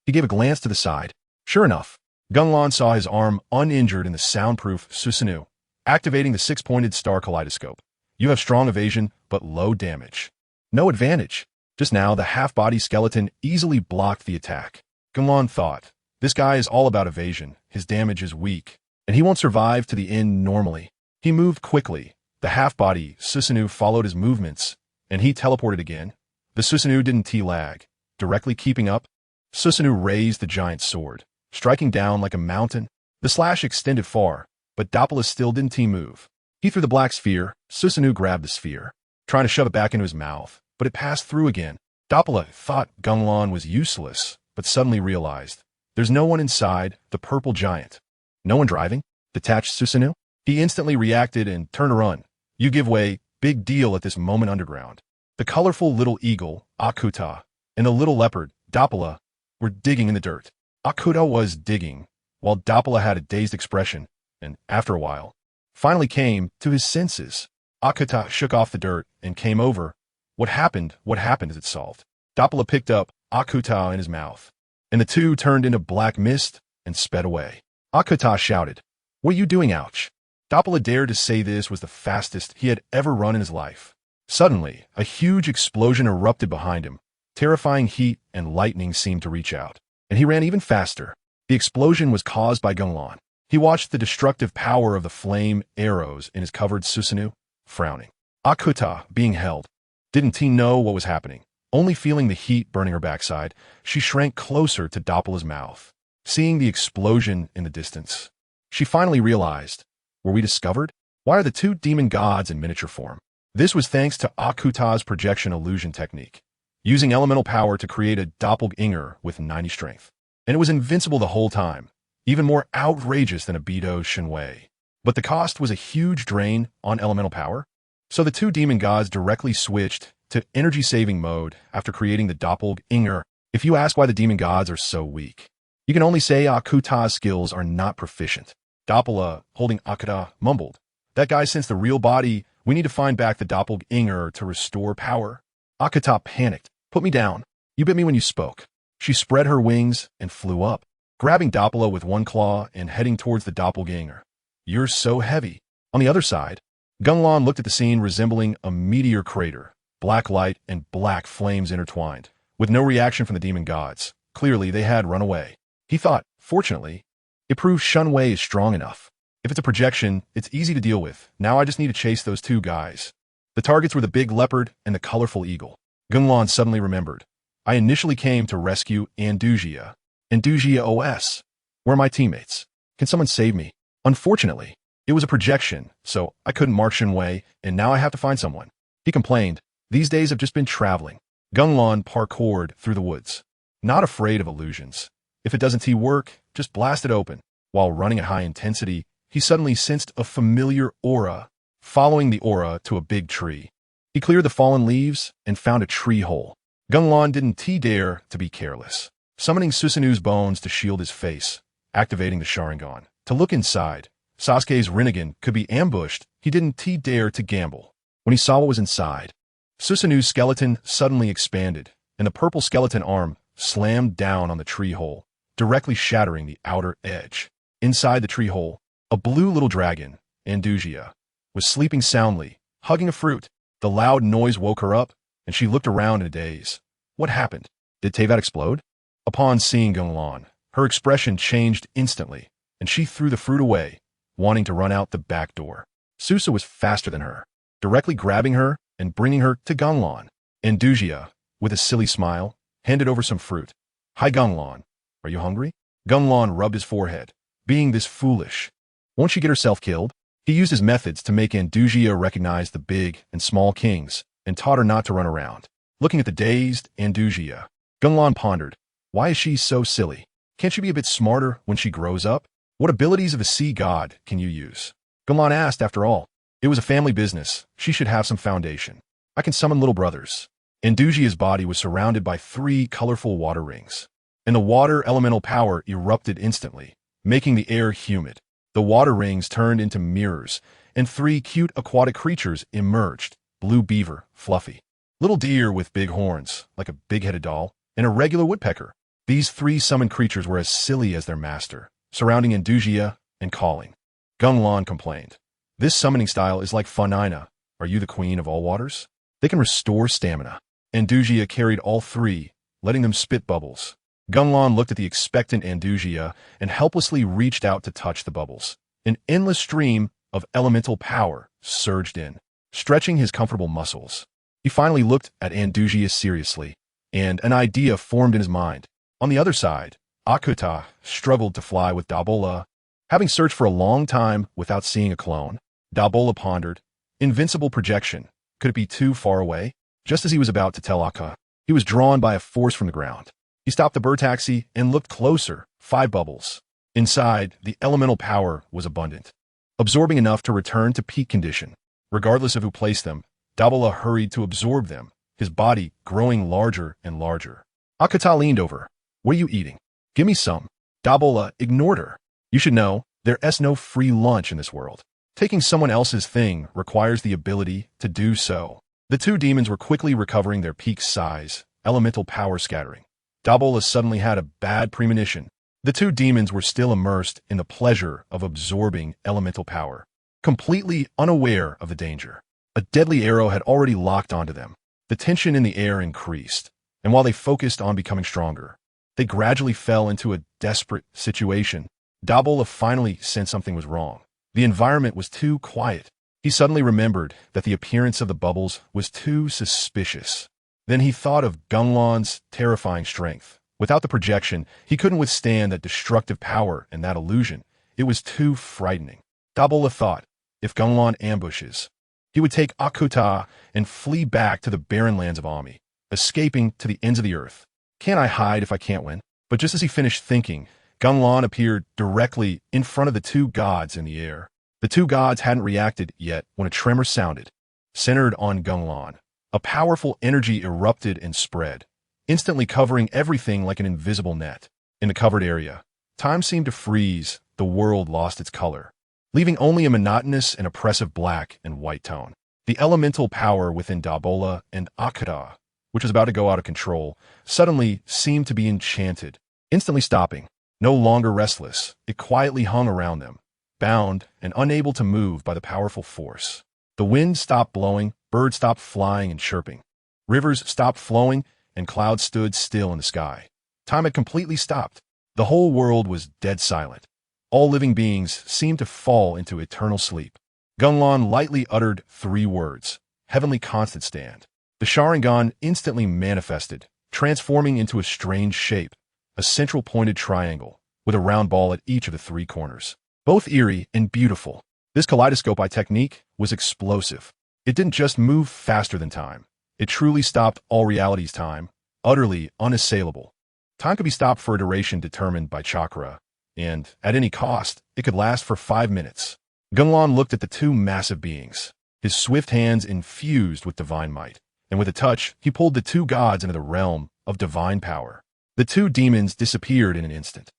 He gave a glance to the side. Sure enough, Gung Lan saw his arm uninjured in the soundproof Susanoo, activating the 6-pointed star kaleidoscope. You have strong evasion, but low damage. No advantage. Just now, the half-body skeleton easily blocked the attack. Gung Lan thought, this guy is all about evasion. His damage is weak, and he won't survive to the end normally. He moved quickly. The half-body Susanoo followed his movements, and he teleported again. The Susanoo didn't lag, directly keeping up. Susanoo raised the giant sword, striking down like a mountain. The slash extended far, but Doppela still didn't move. He threw the black sphere. Susanoo grabbed the sphere, trying to shove it back into his mouth, but it passed through again. Doppela thought Gung Lan was useless, but suddenly realized, there's no one inside the purple giant. No one driving? Detached Susanoo? He instantly reacted and turned to run. You give way, big deal at this moment underground. The colorful little eagle, Akuta, and the little leopard, Doppela, were digging in the dirt. Akuta was digging, while Doppela had a dazed expression, and, after a while, finally came to his senses. Akuta shook off the dirt and came over. What happened is it solved. Doppela picked up Akuta in his mouth, and the two turned into black mist and sped away. Akuta shouted, "What are you doing, ouch?" Doppela dared to say this was the fastest he had ever run in his life. Suddenly, a huge explosion erupted behind him. Terrifying heat and lightning seemed to reach out, and he ran even faster. The explosion was caused by Gung Lan. He watched the destructive power of the flame arrows in his covered Susanoo, frowning. Akuta, being held, didn't know what was happening. Only feeling the heat burning her backside, she shrank closer to Doppela's mouth. Seeing the explosion in the distance, she finally realized, were we discovered? Why are the two demon gods in miniature form? This was thanks to Akuta's projection illusion technique, using elemental power to create a doppelganger with 90 strength. And it was invincible the whole time, even more outrageous than Obito's Shinwei. But the cost was a huge drain on elemental power, so the two demon gods directly switched to energy-saving mode after creating the doppelganger. If you ask why the demon gods are so weak, you can only say Akuta's skills are not proficient. Doppela, holding Akuta, mumbled, "That guy sensed the real body. We need to find back the doppelganger to restore power." Akuta panicked. "Put me down. You bit me when you spoke." She spread her wings and flew up, grabbing Doppela with one claw and heading towards the doppelganger. "You're so heavy." On the other side, Gung Lan looked at the scene resembling a meteor crater. Black light and black flames intertwined, with no reaction from the demon gods. Clearly, they had run away. He thought, fortunately, it proves Shunwei is strong enough. If it's a projection, it's easy to deal with. Now I just need to chase those two guys. The targets were the big leopard and the colorful eagle. Gung Lan suddenly remembered. I initially came to rescue Andujia. Andujia OS. Where are my teammates? Can someone save me? Unfortunately, it was a projection, so I couldn't mark Shunwei, and now I have to find someone. He complained. These days I've just been traveling. Gung Lan parkoured through the woods, not afraid of illusions. If it doesn't work, just blast it open. While running at high intensity, he suddenly sensed a familiar aura, following the aura to a big tree. He cleared the fallen leaves and found a tree hole. Gung Lan didn't dare to be careless, summoning Susanoo's bones to shield his face, activating the Sharingan. To look inside, Sasuke's Rinnegan could be ambushed. He didn't dare to gamble. When he saw what was inside, Susanoo's skeleton suddenly expanded, and the purple skeleton arm slammed down on the tree hole, directly shattering the outer edge. Inside the tree hole, a blue little dragon, Andujia, was sleeping soundly, hugging a fruit. The loud noise woke her up, and she looked around in a daze. What happened? Did Teyvat explode? Upon seeing Gung Lan, her expression changed instantly, and she threw the fruit away, wanting to run out the back door. Susa was faster than her, directly grabbing her and bringing her to Gung Lan. Andujia, with a silly smile, handed over some fruit. Hi Gung Lan, are you hungry? Gung Lan rubbed his forehead. Being this foolish, won't she get herself killed? He used his methods to make Andujia recognize the big and small kings and taught her not to run around. Looking at the dazed Andujia, Gung Lan pondered, why is she so silly? Can't she be a bit smarter when she grows up? What abilities of a sea god can you use? Gung Lan asked. After all, it was a family business. She should have some foundation. I can summon little brothers. Andujia's body was surrounded by 3 colorful water rings, and the water elemental power erupted instantly, making the air humid. The water rings turned into mirrors, and 3 cute aquatic creatures emerged: blue beaver, Fluffy, little deer with big horns, like a big-headed doll, and a regular woodpecker. These 3 summoned creatures were as silly as their master, surrounding Andujia and calling. Gung Lan complained, this summoning style is like Funina. Are you the queen of all waters? They can restore stamina. Andujia carried all 3, letting them spit bubbles. Gung Lan looked at the expectant Andujia and helplessly reached out to touch the bubbles. An endless stream of elemental power surged in, stretching his comfortable muscles. He finally looked at Andujia seriously, and an idea formed in his mind. On the other side, Akuta struggled to fly with Dabola. Having searched for a long time without seeing a clone, Dabola pondered, invincible projection. Could it be too far away? Just as he was about to tell Akka, he was drawn by a force from the ground. He stopped the bird taxi and looked closer. 5 bubbles. Inside, the elemental power was abundant, absorbing enough to return to peak condition. Regardless of who placed them, Dabola hurried to absorb them, his body growing larger and larger. Akuta leaned over. What are you eating? Give me some. Dabola ignored her. You should know, there's no free lunch in this world. Taking someone else's thing requires the ability to do so. The 2 demons were quickly recovering their peak size, elemental power scattering. Dabola suddenly had a bad premonition. The 2 demons were still immersed in the pleasure of absorbing elemental power, completely unaware of the danger. A deadly arrow had already locked onto them. The tension in the air increased, and while they focused on becoming stronger, they gradually fell into a desperate situation. Dabola finally sensed something was wrong. The environment was too quiet. He suddenly remembered that the appearance of the bubbles was too suspicious. Then he thought of Gung Lan's terrifying strength. Without the projection, he couldn't withstand that destructive power and that illusion. It was too frightening. Dabola thought, if Gung Lan ambushes, he would take Akuta and flee back to the barren lands of Ami, escaping to the ends of the earth. Can't I hide if I can't win? But just as he finished thinking, Gung Lan appeared directly in front of the 2 gods in the air. The 2 gods hadn't reacted yet when a tremor sounded, centered on Gung Lan. A powerful energy erupted and spread, instantly covering everything like an invisible net. In the covered area, time seemed to freeze. The world lost its color, leaving only a monotonous and oppressive black and white tone. The elemental power within Dabola and Akuta, which was about to go out of control, suddenly seemed to be enchanted, instantly stopping. No longer restless, it quietly hung around them, bound and unable to move by the powerful force. The wind stopped blowing, birds stopped flying and chirping. Rivers stopped flowing, and clouds stood still in the sky. Time had completely stopped. The whole world was dead silent. All living beings seemed to fall into eternal sleep. Gung Lan lightly uttered 3 words, heavenly constant stand. The Sharingan instantly manifested, transforming into a strange shape, a central pointed triangle, with a round ball at each of the 3 corners. Both eerie and beautiful. This kaleidoscope-eye technique was explosive. It didn't just move faster than time. It truly stopped all reality's time, utterly unassailable. Time could be stopped for a duration determined by chakra, and, at any cost, it could last for 5 minutes. Gung Lan looked at the 2 massive beings, his swift hands infused with divine might. and with a touch, he pulled the two gods into the realm of divine power. The two demons disappeared in an instant,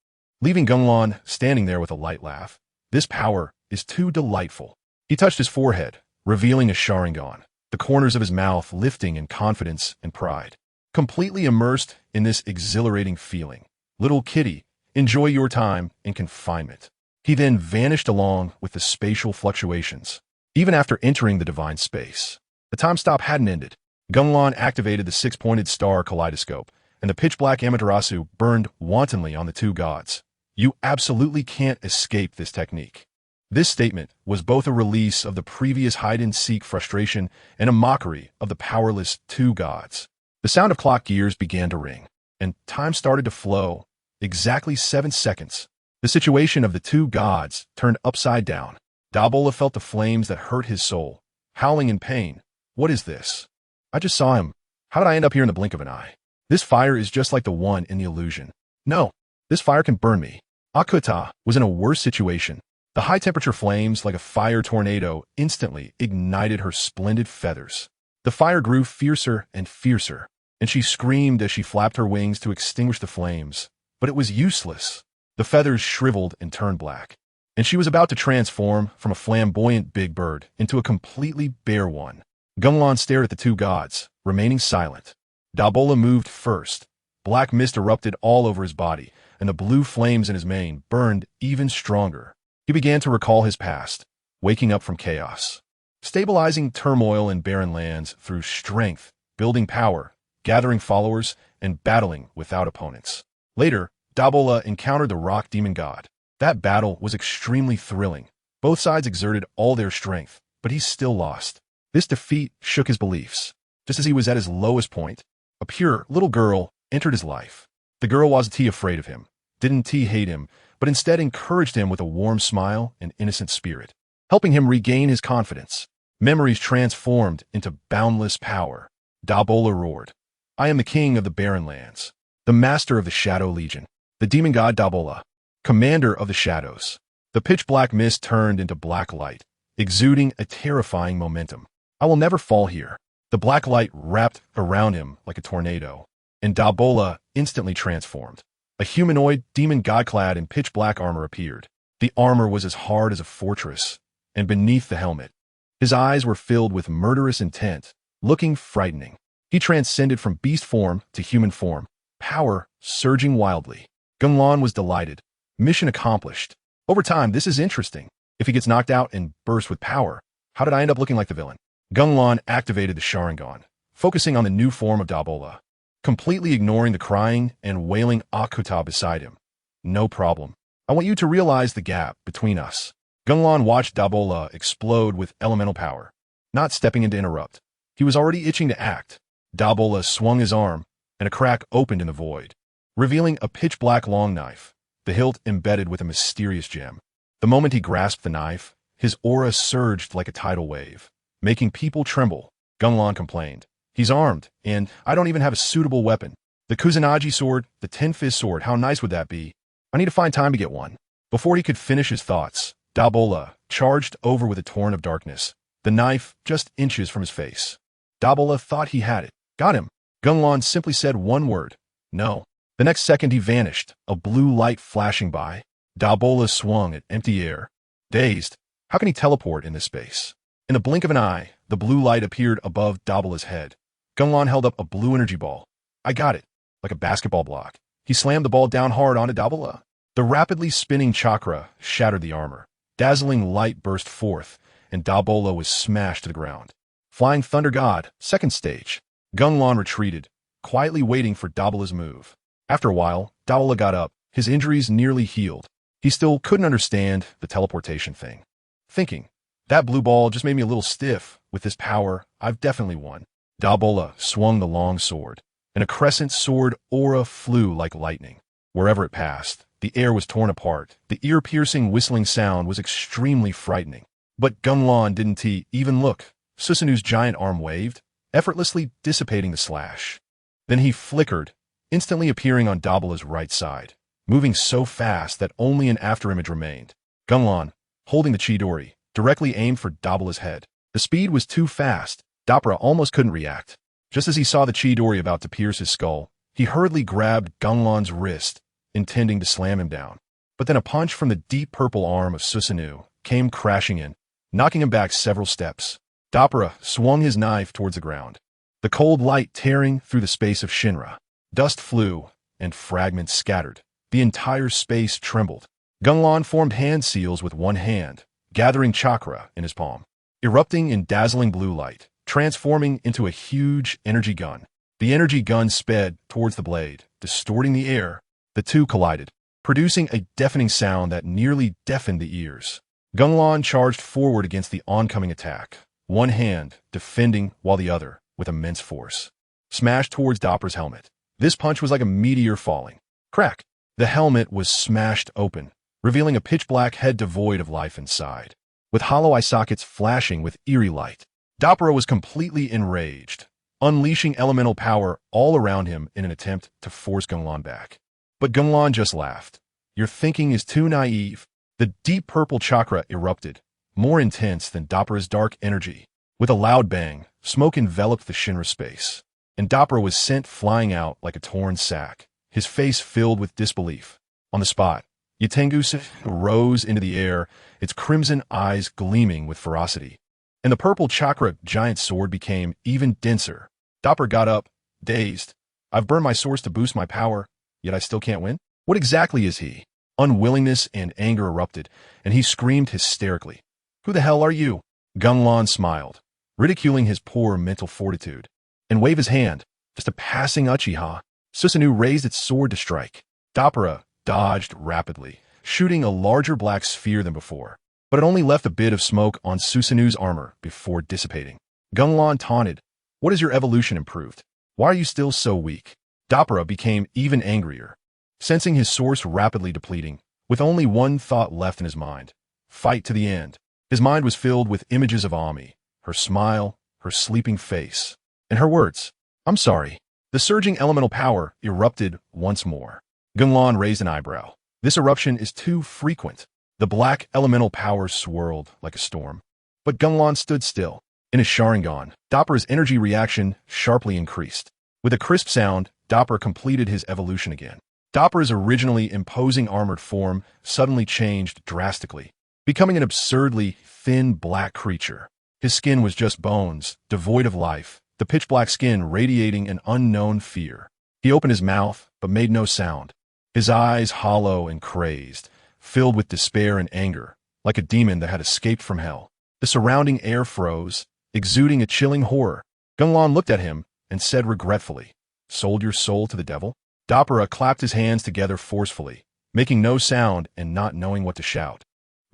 leaving Gung Lan standing there with a light laugh. This power is too delightful. He touched his forehead, revealing a Sharingan, the corners of his mouth lifting in confidence and pride. Completely immersed in this exhilarating feeling, little kitty, enjoy your time in confinement. He then vanished along with the spatial fluctuations. Even after entering the divine space, the time stop hadn't ended. Gung Lan activated the six-pointed star kaleidoscope, and the pitch-black Amaterasu burned wantonly on the two gods. You absolutely can't escape this technique. This statement was both a release of the previous hide-and-seek frustration and a mockery of the powerless two gods. The sound of clock gears began to ring, and time started to flow. Exactly 7 seconds. The situation of the two gods turned upside down. Dabola felt the flames that hurt his soul, howling in pain. What is this? I just saw him. How did I end up here in the blink of an eye? This fire is just like the one in the illusion. No, this fire can burn me. Akuta was in a worse situation. The high-temperature flames, like a fire tornado, instantly ignited her splendid feathers. The fire grew fiercer and fiercer, and she screamed as she flapped her wings to extinguish the flames. But it was useless. The feathers shriveled and turned black, and she was about to transform from a flamboyant big bird into a completely bare one. Gung Lan stared at the two gods, remaining silent. Dabola moved first. Black mist erupted all over his body, and the blue flames in his mane burned even stronger. He began to recall his past, waking up from chaos, stabilizing turmoil in barren lands through strength, building power, gathering followers, and battling without opponents. Later, Dabola encountered the rock demon god. That battle was extremely thrilling. Both sides exerted all their strength, but he still lost. This defeat shook his beliefs. Just as he was at his lowest point, a pure little girl entered his life. The girl wasn't afraid of him, didn't hate him, but instead encouraged him with a warm smile and innocent spirit, helping him regain his confidence. Memories transformed into boundless power. Dabola roared, I am the king of the barren lands, the master of the Shadow Legion, the demon god Dabola, commander of the shadows. The pitch-black mist turned into black light, exuding a terrifying momentum. I will never fall here. The black light wrapped around him like a tornado, and Dabola instantly transformed. A humanoid demon god clad in pitch-black armor appeared. The armor was as hard as a fortress, and beneath the helmet, his eyes were filled with murderous intent, looking frightening. He transcended from beast form to human form, power surging wildly. Gung Lan was delighted. Mission accomplished. Over time, this is interesting. If he gets knocked out and bursts with power, how did I end up looking like the villain? Gung Lan activated the Sharingan, focusing on the new form of Dabola, completely ignoring the crying and wailing Akuta beside him. No problem. I want you to realize the gap between us. Gung Lan watched Dabola explode with elemental power, not stepping in to interrupt. He was already itching to act. Dabola swung his arm, and a crack opened in the void, revealing a pitch-black long knife, the hilt embedded with a mysterious gem. The moment he grasped the knife, his aura surged like a tidal wave, making people tremble. Gung Lan complained, he's armed, and I don't even have a suitable weapon. The Kusanagi sword, the Ten-Fist sword, how nice would that be? I need to find time to get one. Before he could finish his thoughts, Dabola charged over with a torrent of darkness, the knife just inches from his face. Dabola thought he had it. Got him. Gung Lan simply said one word, no. The next second he vanished, a blue light flashing by. Dabola swung at empty air. Dazed, how can he teleport in this space? In the blink of an eye, the blue light appeared above Dabola's head. Gung Lan held up a blue energy ball. I got it, like a basketball block. He slammed the ball down hard onto Dabola. The rapidly spinning chakra shattered the armor. Dazzling light burst forth, and Dabola was smashed to the ground. Flying Thunder God, second stage. Gung Lan retreated, quietly waiting for Dabola's move. After a while, Dabola got up, his injuries nearly healed. He still couldn't understand the teleportation thing. Thinking, that blue ball just made me a little stiff. With this power, I've definitely won. Dabola swung the long sword, and a crescent sword aura flew like lightning. Wherever it passed, the air was torn apart. The ear-piercing whistling sound was extremely frightening. But Gung Lan didn't even look. Susanoo's giant arm waved, effortlessly dissipating the slash. Then he flickered, instantly appearing on Dabola's right side, moving so fast that only an afterimage remained. Gung Lan, holding the Chidori, directly aimed for Dabola's head. The speed was too fast. Dabra almost couldn't react. Just as he saw the Chidori about to pierce his skull, he hurriedly grabbed Gung Lan's wrist, intending to slam him down. But then a punch from the deep purple arm of Susanoo came crashing in, knocking him back several steps. Dapura swung his knife towards the ground, the cold light tearing through the space of Shinra. Dust flew, and fragments scattered. The entire space trembled. Gung Lan formed hand seals with one hand, gathering chakra in his palm, erupting in dazzling blue light, transforming into a huge energy gun. The energy gun sped towards the blade, distorting the air. The two collided, producing a deafening sound that nearly deafened the ears. Gung Lan charged forward against the oncoming attack, one hand defending while the other, with immense force, smashed towards Dapura's helmet. This punch was like a meteor falling. Crack! The helmet was smashed open, revealing a pitch-black head devoid of life inside, with hollow eye sockets flashing with eerie light. Dapura was completely enraged, unleashing elemental power all around him in an attempt to force Gung Lan back. But Gung Lan just laughed. Your thinking is too naive. The deep purple chakra erupted, more intense than Dapura's dark energy. With a loud bang, smoke enveloped the Shinra space, and Dapura was sent flying out like a torn sack, his face filled with disbelief. On the spot, Yatengu rose into the air, its crimson eyes gleaming with ferocity. And the purple chakra giant sword became even denser. Dapura got up, dazed. I've burned my source to boost my power, yet I still can't win? What exactly is he? Unwillingness and anger erupted, and he screamed hysterically. Who the hell are you? Gung Lan smiled, ridiculing his poor mental fortitude, and waved his hand. Just a passing Uchiha. Susanoo raised its sword to strike. Dapura dodged rapidly, shooting a larger black sphere than before, but it only left a bit of smoke on Susanoo's armor before dissipating. Gung Lan taunted, what has your evolution improved? Why are you still so weak? Dapura became even angrier, sensing his source rapidly depleting, with only one thought left in his mind. Fight to the end. His mind was filled with images of Ami, her smile, her sleeping face, and her words, I'm sorry. The surging elemental power erupted once more. Gung Lan raised an eyebrow. This eruption is too frequent. The black elemental power swirled like a storm. But Gung Lan stood still. In his Sharingan, Dapura's energy reaction sharply increased. With a crisp sound, Dapura completed his evolution again. Dapura's originally imposing armored form suddenly changed drastically, becoming an absurdly thin black creature. His skin was just bones, devoid of life, the pitch-black skin radiating an unknown fear. He opened his mouth, but made no sound. His eyes hollow and crazed, filled with despair and anger, like a demon that had escaped from hell. The surrounding air froze, exuding a chilling horror. Gung Lan looked at him and said regretfully, Sold your soul to the devil? Dapura clapped his hands together forcefully, making no sound and not knowing what to shout.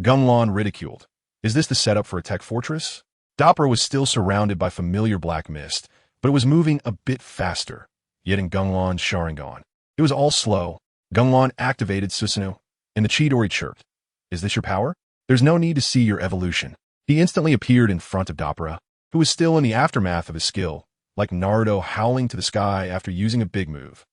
Gung Lan ridiculed, Is this the setup for a tech fortress? Dapura was still surrounded by familiar black mist, but it was moving a bit faster, yet in Gung Lan's Sharingan. It was all slow. Gung Lan activated Susanoo, and the Chidori chirped, Is this your power? There's no need to see your evolution. He instantly appeared in front of Dapura, who was still in the aftermath of his skill, like Naruto howling to the sky after using a big move.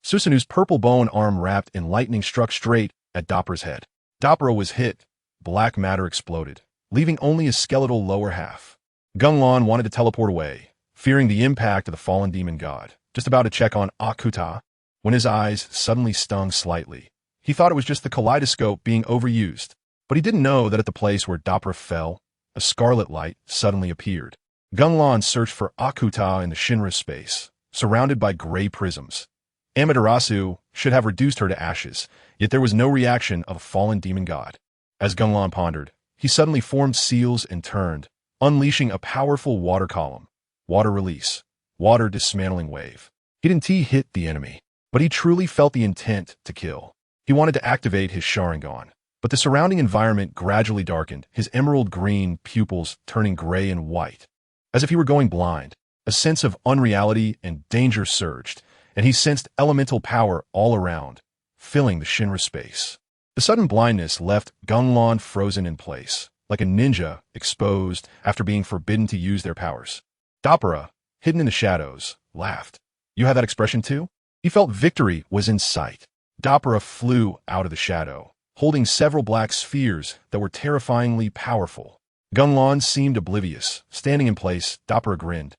Susanoo's purple bone arm wrapped in lightning struck straight at Dapura's head. Dapura was hit. Black matter exploded, leaving only his skeletal lower half. Gung Lan wanted to teleport away, fearing the impact of the fallen demon god, just about to check on Akuta, when his eyes suddenly stung slightly. He thought it was just the kaleidoscope being overused, but he didn't know that at the place where Dapura fell, a scarlet light suddenly appeared. Gung Lan searched for Akuta in the Shinra space, surrounded by gray prisms. Amaterasu should have reduced her to ashes, yet there was no reaction of a fallen demon god. As Gung Lan pondered, he suddenly formed seals and turned, unleashing a powerful water column, water release, water dismantling wave. He didn't hit the enemy, but he truly felt the intent to kill. He wanted to activate his Sharingan, but the surrounding environment gradually darkened, his emerald green pupils turning gray and white. As if he were going blind, a sense of unreality and danger surged, and he sensed elemental power all around, filling the Shinra space. The sudden blindness left Gung Lan frozen in place, like a ninja exposed after being forbidden to use their powers. Dapura, hidden in the shadows, laughed. You had that expression too? He felt victory was in sight. Dapura flew out of the shadow, holding several black spheres that were terrifyingly powerful. Gung Lan seemed oblivious. Standing in place, Dapura grinned.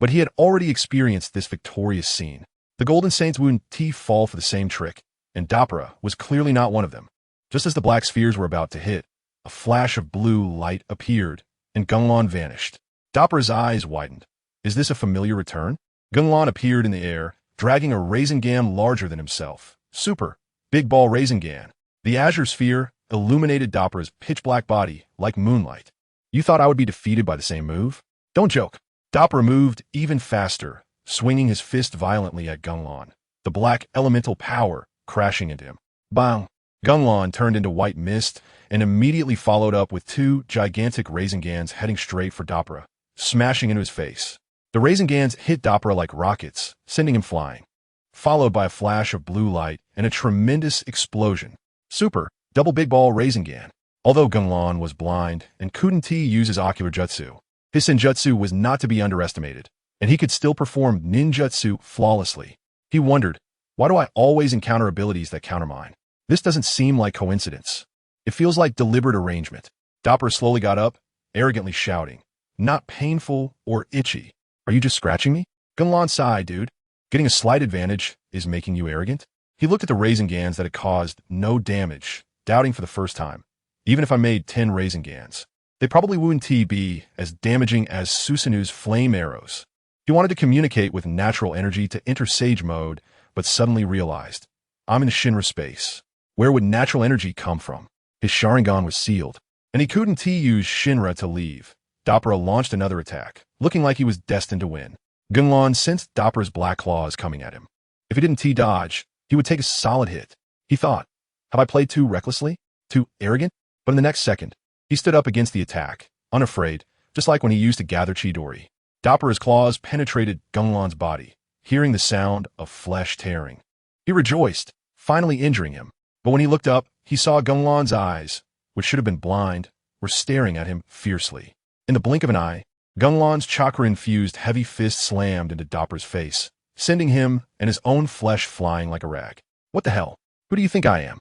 But he had already experienced this victorious scene. The Golden Saints wouldn't fall for the same trick, and Dapra was clearly not one of them. Just as the black spheres were about to hit, a flash of blue light appeared, and Gung Lan vanished. Dapra's eyes widened. Is this a familiar return? Gung Lan appeared in the air, dragging a Rasengan larger than himself. Super, big ball Rasengan. The azure sphere illuminated Dapra's pitch-black body like moonlight. You thought I would be defeated by the same move? Don't joke. Dapra moved even faster, swinging his fist violently at Gung Lan, the black elemental power crashing into him. Bang! Gung Lan turned into white mist and immediately followed up with two gigantic Rasengans heading straight for Dapra, smashing into his face. The Rasengans hit Dapra like rockets, sending him flying, followed by a flash of blue light and a tremendous explosion. Super, double big ball Rasengan. Although Gung Lan was blind and couldn't use his ocular jutsu, his senjutsu was not to be underestimated, and he could still perform ninjutsu flawlessly. He wondered, why do I always encounter abilities that counter mine? This doesn't seem like coincidence. It feels like deliberate arrangement. Dapra slowly got up, arrogantly shouting, not painful or itchy. Are you just scratching me? Gung Lan sighed, dude. Getting a slight advantage is making you arrogant? He looked at the Rasengans that had caused no damage, doubting for the first time. Even if I made 10 Rasengans, they probably wouldn't be as damaging as Susanoo's flame arrows. He wanted to communicate with natural energy to enter Sage mode, but suddenly realized, I'm in Shinra space. Where would natural energy come from? His Sharingan was sealed, and he couldn't use Shinra to leave. Dapra launched another attack, looking like he was destined to win. Gung Lan sensed Dapra's black claws coming at him. If he didn't dodge, he would take a solid hit. He thought, have I played too recklessly? Too arrogant? But in the next second, he stood up against the attack, unafraid, just like when he used to gather Chidori. Dapra's claws penetrated Gung Lan's body, hearing the sound of flesh tearing. He rejoiced, finally injuring him. But when he looked up, he saw Gung Lan's eyes, which should have been blind, were staring at him fiercely. In the blink of an eye, Gung Lan's chakra-infused heavy fist slammed into Dapra's face, sending him and his own flesh flying like a rag. What the hell? Who do you think I am?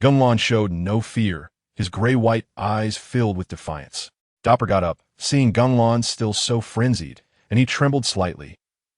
Gung Lan showed no fear, his gray-white eyes filled with defiance. Dapra got up, seeing Gung Lan still so frenzied, and he trembled slightly.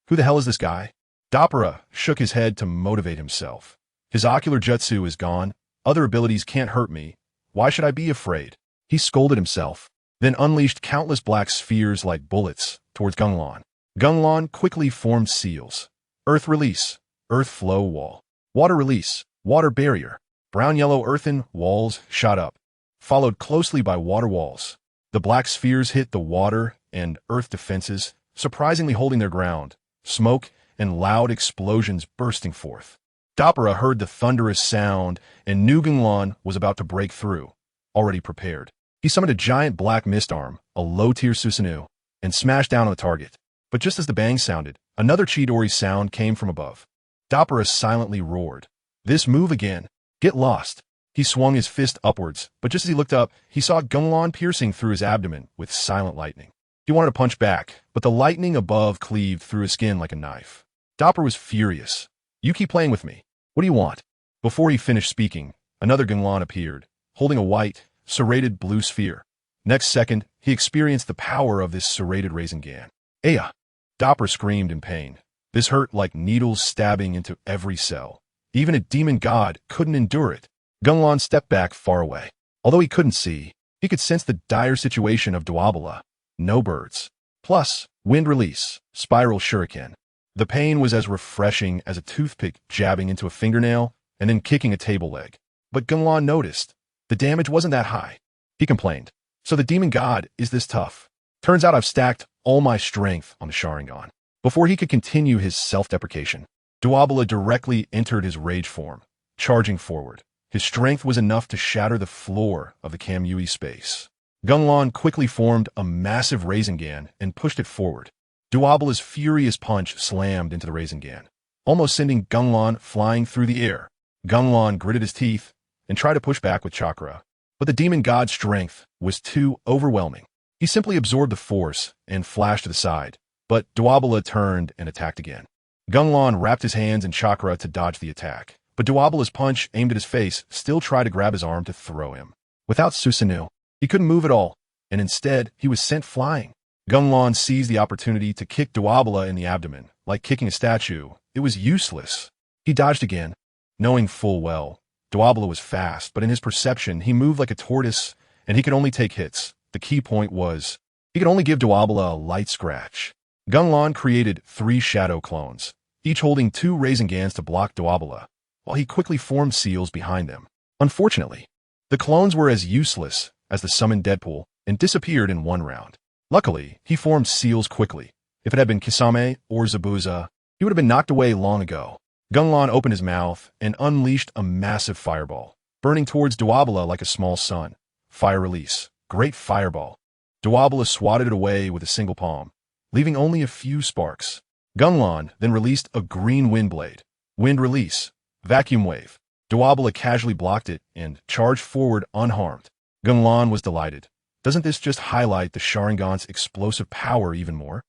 Who the hell is this guy? Dapra shook his head to motivate himself. His ocular jutsu is gone. Other abilities can't hurt me. Why should I be afraid? He scolded himself, then unleashed countless black spheres like bullets towards Gung Lan. Gung Lan quickly formed seals. Earth release, earth flow wall. Water release, water barrier. Brown-yellow earthen walls shot up, followed closely by water walls. The black spheres hit the water and earth defenses, surprisingly holding their ground, smoke and loud explosions bursting forth. Dapra heard the thunderous sound and knew Gung Lan was about to break through, already prepared. He summoned a giant black mist arm, a low-tier Susanoo, and smashed down on the target. But just as the bang sounded, another Chidori sound came from above. Dapra silently roared, "This move again! Get lost!" He swung his fist upwards, but just as he looked up, he saw Gung Lan piercing through his abdomen with silent lightning. He wanted to punch back, but the lightning above cleaved through his skin like a knife. Dapra was furious. "You keep playing with me. What do you want?" Before he finished speaking, another Gung Lan appeared, holding a white, serrated blue sphere. Next second, he experienced the power of this serrated Rasengan. "Aya!" Dapra screamed in pain. This hurt like needles stabbing into every cell. Even a demon god couldn't endure it. Gung Lan stepped back far away. Although he couldn't see, he could sense the dire situation of d'Wabala. No birds. Plus, wind release, spiral shuriken. The pain was as refreshing as a toothpick jabbing into a fingernail and then kicking a table leg. But Gung Lan noticed the damage wasn't that high. He complained, "So the demon god is this tough? Turns out I've stacked all my strength on the Sharingan." Before he could continue his self-deprecation, d'Wabala directly entered his rage form, charging forward. His strength was enough to shatter the floor of the Kamui space. Gung Lan quickly formed a massive Rasengan and pushed it forward. d'Wabala's furious punch slammed into the Rasengan, almost sending Gung Lan flying through the air. Gung Lan gritted his teeth and tried to push back with chakra, but the demon god's strength was too overwhelming. He simply absorbed the force and flashed to the side, but d'Wabala turned and attacked again. Gung Lan wrapped his hands in chakra to dodge the attack, but d'Wabala's punch aimed at his face still tried to grab his arm to throw him. Without Susanoo, he couldn't move at all, and instead he was sent flying. Gung Lan seized the opportunity to kick Duabala in the abdomen, like kicking a statue. It was useless. He dodged again, knowing full well Duabala was fast, but in his perception he moved like a tortoise, and he could only take hits. The key point was, he could only give Duabala a light scratch. Gung Lan created 3 shadow clones, each holding 2 Raisengans to block Duabala, while he quickly formed seals behind them. Unfortunately, the clones were as useless as the summoned Deadpool and disappeared in 1 round. Luckily, he formed seals quickly. If it had been Kisame or Zabuza, he would have been knocked away long ago. Gung Lan opened his mouth and unleashed a massive fireball, burning towards Duabala like a small sun. Fire release. Great fireball. Duabala swatted it away with a single palm, leaving only a few sparks. Gung Lan then released a green wind blade. Wind release. Vacuum wave. Duabala casually blocked it and charged forward unharmed. Gung Lan was delighted. Doesn't this just highlight the Sharingan's explosive power even more?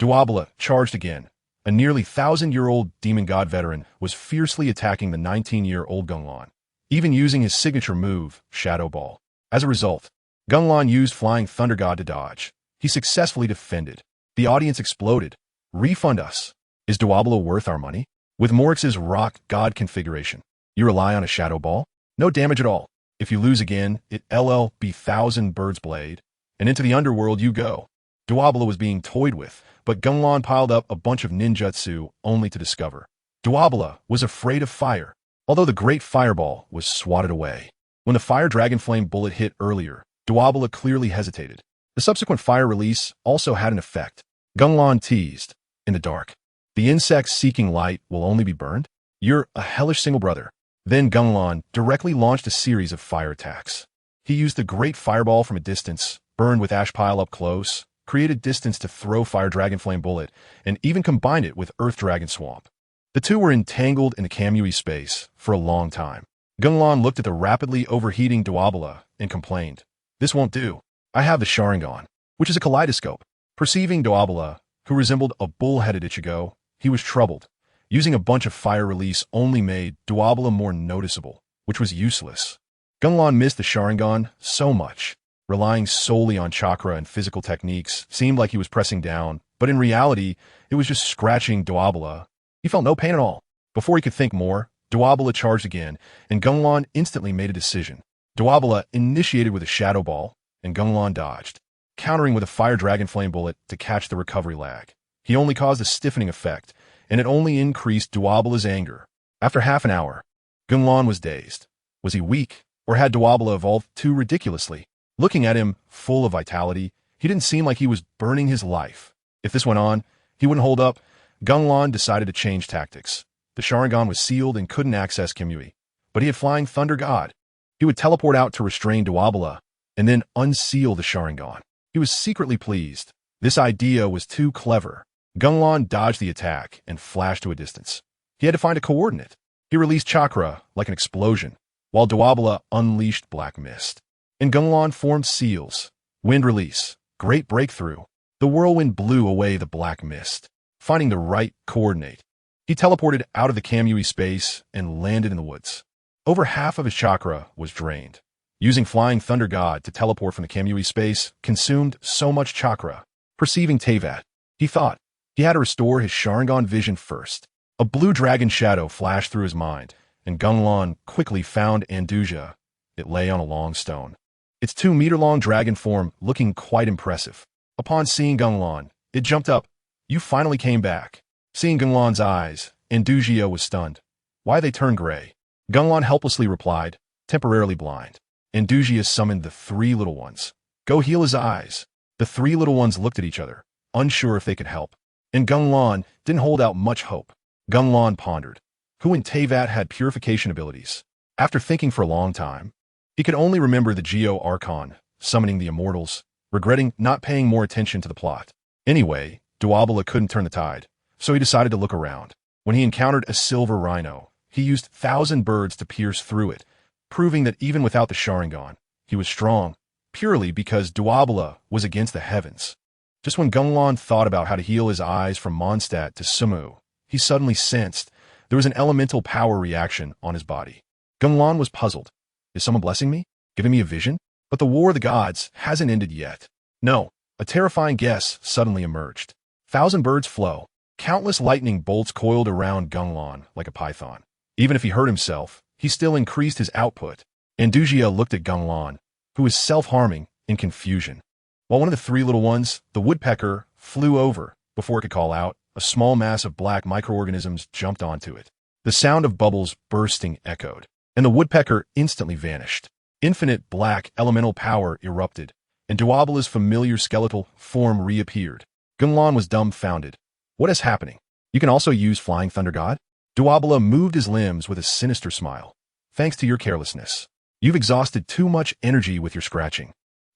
Duabala charged again. A nearly 1,000-year-old demon god veteran was fiercely attacking the 19-year-old Gung Lan, even using his signature move, Shadow Ball. As a result, Gung Lan used Flying Thunder God to dodge. He successfully defended. The audience exploded. Refund us. Is Duabala worth our money? With Morix's Rock God configuration, you rely on a Shadow Ball? No damage at all. If you lose again, it be 1,000 Bird's Blade, and into the underworld you go. Duabala was being toyed with, but Gung Lan piled up a bunch of ninjutsu only to discover Duabala was afraid of fire, although the great fireball was swatted away. When the fire dragon flame bullet hit earlier, Duabala clearly hesitated. The subsequent fire release also had an effect. Gung Lan teased, in the dark, the insects seeking light will only be burned? You're a hellish single brother. Then Gung Lan directly launched a series of fire attacks. He used the great fireball from a distance, burned with ash pile up close, created distance to throw fire dragon flame bullet, and even combined it with earth dragon swamp. The two were entangled in the Kamui space for a long time. Gung Lan looked at the rapidly overheating Duabala and complained, "This won't do. I have the Sharingan, which is a kaleidoscope." Perceiving Duabala, who resembled a bull-headed Ichigo, he was troubled. Using a bunch of fire release only made Duabala more noticeable, which was useless. Gung Lan missed the Sharingan so much. Relying solely on chakra and physical techniques seemed like he was pressing down, but in reality, it was just scratching Duabala. He felt no pain at all. Before he could think more, Duabala charged again, and Gung Lan instantly made a decision. Duabala initiated with a Shadow Ball, and Gung Lan dodged, countering with a Fire Dragon Flame bullet to catch the recovery lag. He only caused a stiffening effect, and it only increased Duabala's anger. After half an hour, Gung Lan was dazed. Was he weak, or had Duabala evolved too ridiculously? Looking at him, full of vitality, he didn't seem like he was burning his life. If this went on, he wouldn't hold up. Gung Lan decided to change tactics. The Sharingan was sealed and couldn't access Kamui, but he had Flying Thunder God. He would teleport out to restrain Duabala, and then unseal the Sharingan. He was secretly pleased. This idea was too clever. Gung Lan dodged the attack and flashed to a distance. He had to find a coordinate. He released chakra like an explosion, while Duabala unleashed black mist. And Gung Lan formed seals. Wind release. Great breakthrough. The whirlwind blew away the black mist. Finding the right coordinate, he teleported out of the Kamui space and landed in the woods. Over half of his chakra was drained. Using Flying Thunder God to teleport from the Kamui space consumed so much chakra. Perceiving Teyvat, he thought he had to restore his Sharingan vision first. A blue dragon shadow flashed through his mind, and Gung Lan quickly found Andujia. It lay on a long stone, its 2-meter-long dragon form looking quite impressive. Upon seeing Gung Lan, it jumped up. "You finally came back." Seeing Gung Lan's eyes, Andujia was stunned. Why they turned gray? Gung Lan helplessly replied, temporarily blind. Andujia summoned the 3 little ones. "Go heal his eyes." The 3 little ones looked at each other, unsure if they could help. And Gung Lan didn't hold out much hope. Gung Lan pondered. Who in Teyvat had purification abilities? After thinking for a long time, he could only remember the Geo Archon, summoning the immortals, regretting not paying more attention to the plot. Anyway, Duabala couldn't turn the tide, so he decided to look around. When he encountered a silver rhino, he used 1,000 birds to pierce through it, proving that even without the Sharingan, he was strong, purely because Duabala was against the heavens. Just when Gung Lan thought about how to heal his eyes from Mondstadt to Susanoo, he suddenly sensed there was an elemental power reaction on his body. Gung Lan was puzzled. Is someone blessing me? Giving me a vision? But the War of the Gods hasn't ended yet. No, a terrifying guess suddenly emerged. Thousand birds flow. Countless lightning bolts coiled around Gung Lan like a python. Even if he hurt himself, he still increased his output. Andujia looked at Gung Lan, who was self-harming, in confusion. While one of the three little ones, the woodpecker, flew over, before it could call out, a small mass of black microorganisms jumped onto it. The sound of bubbles bursting echoed, and the woodpecker instantly vanished. Infinite black elemental power erupted, and Duabala's familiar skeletal form reappeared. Gung Lan was dumbfounded. What is happening? You can also use Flying Thunder God? Duabala moved his limbs with a sinister smile. Thanks to your carelessness. You've exhausted too much energy with your scratching.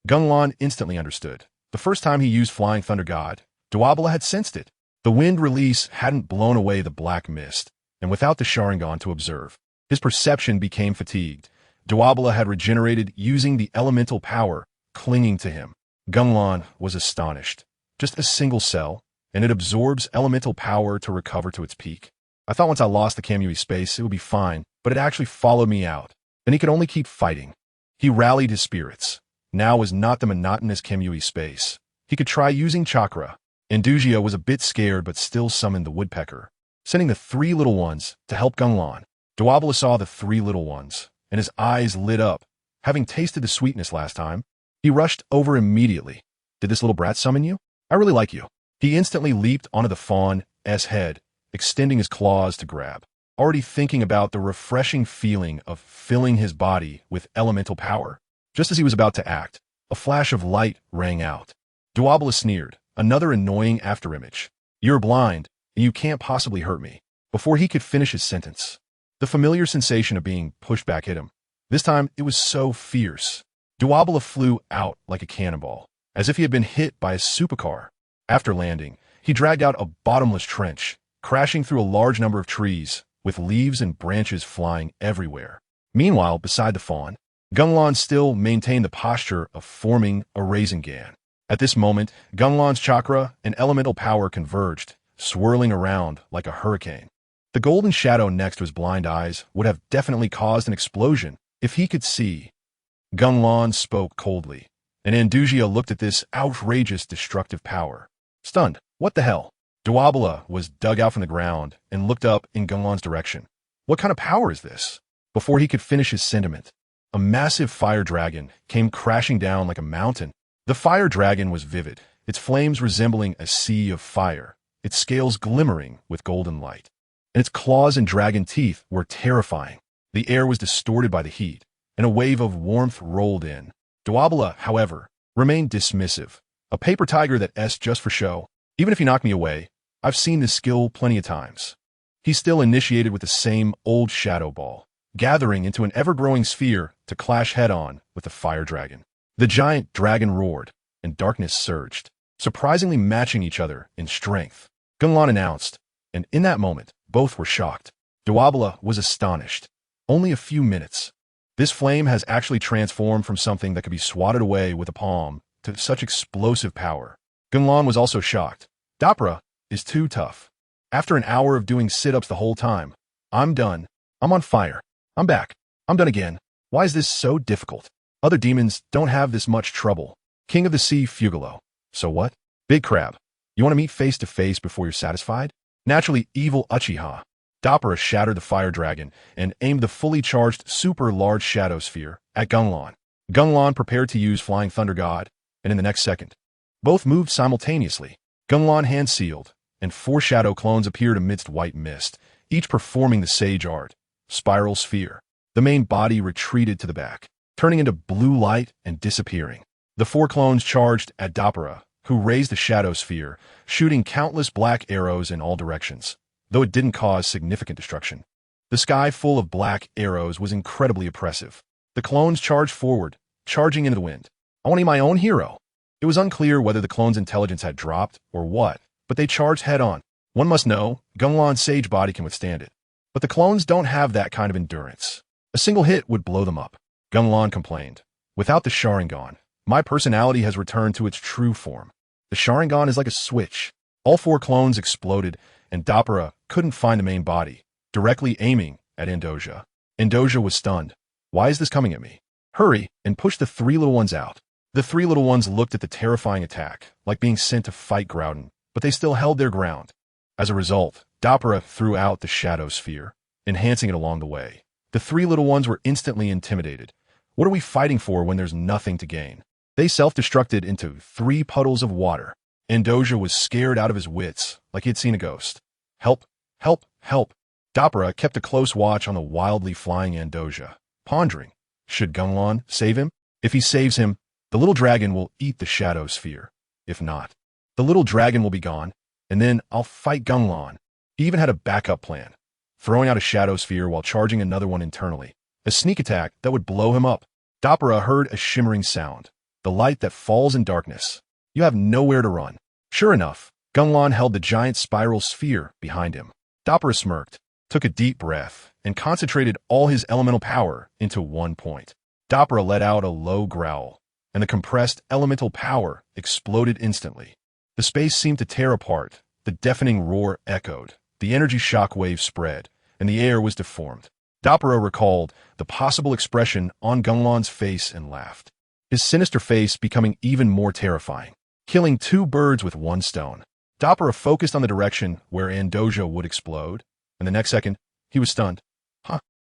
Gung Lan instantly understood. The first time he used Flying Thunder God, Duabala had sensed it. The wind release hadn't blown away the black mist, and without the Sharingan to observe, his perception became fatigued. Duabala had regenerated using the elemental power clinging to him. Gung Lan was astonished. Just a single cell, and it absorbs elemental power to recover to its peak. I thought once I lost the Kamui space, it would be fine, but it actually followed me out. Then he could only keep fighting. He rallied his spirits. Now was not the monotonous Kamui space. He could try using chakra. Andujia was a bit scared but still summoned the woodpecker, sending the three little ones to help Gung Lan. Duabala saw the three little ones, and his eyes lit up. Having tasted the sweetness last time, he rushed over immediately. Did this little brat summon you? I really like you. He instantly leaped onto the fawn's head, extending his claws to grab, already thinking about the refreshing feeling of filling his body with elemental power. Just as he was about to act, a flash of light rang out. Duabala sneered, another annoying afterimage. You're blind, and you can't possibly hurt me. Before he could finish his sentence, the familiar sensation of being pushed back hit him. This time, it was so fierce. Duabala flew out like a cannonball, as if he had been hit by a supercar. After landing, he dragged out a bottomless trench, crashing through a large number of trees, with leaves and branches flying everywhere. Meanwhile, beside the fawn, Gung Lan still maintained the posture of forming a Rasengan. At this moment, Gung Lan's chakra and elemental power converged, swirling around like a hurricane. The golden shadow next to his blind eyes would have definitely caused an explosion if he could see. Gung Lan spoke coldly, and Andujia looked at this outrageous destructive power. Stunned, what the hell? Duabala was dug out from the ground and looked up in Gung Lan's direction. What kind of power is this? Before he could finish his sentiment, a massive fire dragon came crashing down like a mountain. The fire dragon was vivid, its flames resembling a sea of fire, its scales glimmering with golden light. And its claws and dragon teeth were terrifying. The air was distorted by the heat, and a wave of warmth rolled in. Duabala, however, remained dismissive. A paper tiger that's just for show. Even if you knock me away, I've seen this skill plenty of times. He still initiated with the same old shadow ball, gathering into an ever-growing sphere to clash head-on with the fire dragon. The giant dragon roared, and darkness surged, surprisingly matching each other in strength. Gung Lan announced, and in that moment, both were shocked. Duabala was astonished. Only a few minutes. This flame has actually transformed from something that could be swatted away with a palm to such explosive power. Gung Lan was also shocked. Dapra is too tough. After an hour of doing sit-ups the whole time, I'm done. I'm on fire. I'm back. I'm done again. Why is this so difficult? Other demons don't have this much trouble. King of the Sea Fugalo. So what? Big Crab. You want to meet face to face before you're satisfied? Naturally evil Uchiha. Dapra shattered the fire dragon and aimed the fully charged super large shadow sphere at Gung Lan. Gung Lan prepared to use Flying Thunder God, and in the next second, both moved simultaneously. Gung Lan hand-sealed, and 4 shadow clones appeared amidst white mist, each performing the sage art, spiral sphere. The main body retreated to the back, turning into blue light and disappearing. The 4 clones charged at Dapra, who raised the shadow sphere, shooting countless black arrows in all directions, though it didn't cause significant destruction. The sky full of black arrows was incredibly oppressive. The clones charged forward, charging into the wind. I want to be my own hero. It was unclear whether the clones' intelligence had dropped or what, but they charged head-on. One must know, Gung Lan's sage body can withstand it. But the clones don't have that kind of endurance. A single hit would blow them up. Gung Lan complained. Without the Sharingan, my personality has returned to its true form. The Sharingan is like a switch. All 4 clones exploded, and Dapra couldn't find the main body, directly aiming at Andujia. Andujia was stunned. Why is this coming at me? Hurry and push the 3 little ones out. The three little ones looked at the terrifying attack, like being sent to fight Groudon, but they still held their ground. As a result, Dopera threw out the shadow sphere, enhancing it along the way. The three little ones were instantly intimidated. What are we fighting for when there's nothing to gain? They self-destructed into 3 puddles of water. Andujia was scared out of his wits, like he had seen a ghost. Help! Help! Help! Dopera kept a close watch on the wildly flying Andujia, pondering, should Gung Lan save him? If he saves him, the little dragon will eat the shadow sphere. If not, the little dragon will be gone, and then I'll fight Gung Lan. He even had a backup plan, throwing out a shadow sphere while charging another one internally, a sneak attack that would blow him up. Dopera heard a shimmering sound, the light that falls in darkness. You have nowhere to run. Sure enough, Gung Lan held the giant spiral sphere behind him. Dopera smirked, took a deep breath, and concentrated all his elemental power into one point. Dopera let out a low growl, and the compressed elemental power exploded instantly. The space seemed to tear apart, the deafening roar echoed, the energy shock wave spread, and the air was deformed. Dopera recalled the possible expression on Gung Lan's face and laughed, his sinister face becoming even more terrifying. Killing 2 birds with 1 stone. Dopera focused on the direction where Andujia would explode, and the next second, he was stunned.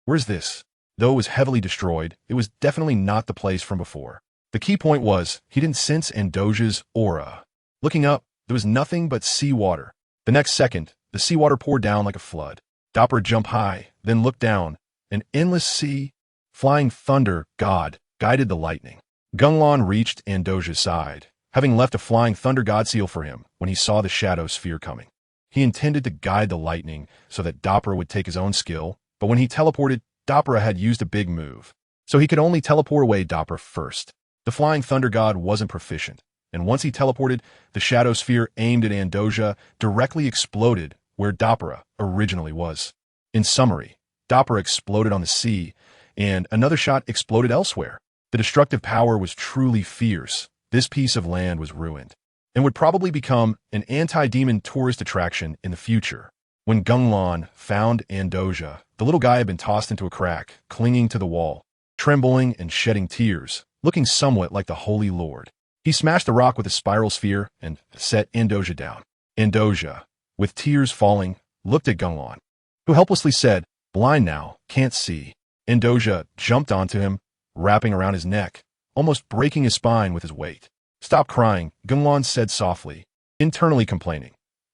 Where's this? Though it was heavily destroyed, it was definitely not the place from before. The key point was, he didn't sense Andujia's aura. Looking up, there was nothing but seawater. The next second, the seawater poured down like a flood. Dopera jumped high, then looked down. An endless sea, flying thunder god, guided the lightning. Gung Lan reached Andujia's side, having left a flying thunder god seal for him when he saw the shadow sphere coming. He intended to guide the lightning so that Dopera would take his own skill, but when he teleported, Dopera had used a big move, so he could only teleport away Dopera first. The flying thunder god wasn't proficient, and once he teleported, the shadow sphere aimed at Andujia directly exploded where Dopera originally was. In summary, Dopera exploded on the sea, and another shot exploded elsewhere. The destructive power was truly fierce. This piece of land was ruined, and would probably become an anti-demon tourist attraction in the future. When Gung Lan found Andujia, the little guy had been tossed into a crack, clinging to the wall, trembling and shedding tears, looking somewhat like the Holy Lord. He smashed the rock with a spiral sphere and set Andujia down. Andujia, with tears falling, looked at Gung Lan, who helplessly said, "Blind now, can't see." Andujia jumped onto him, wrapping around his neck, almost breaking his spine with his weight. "Stop crying," Gung Lan said softly, internally complaining.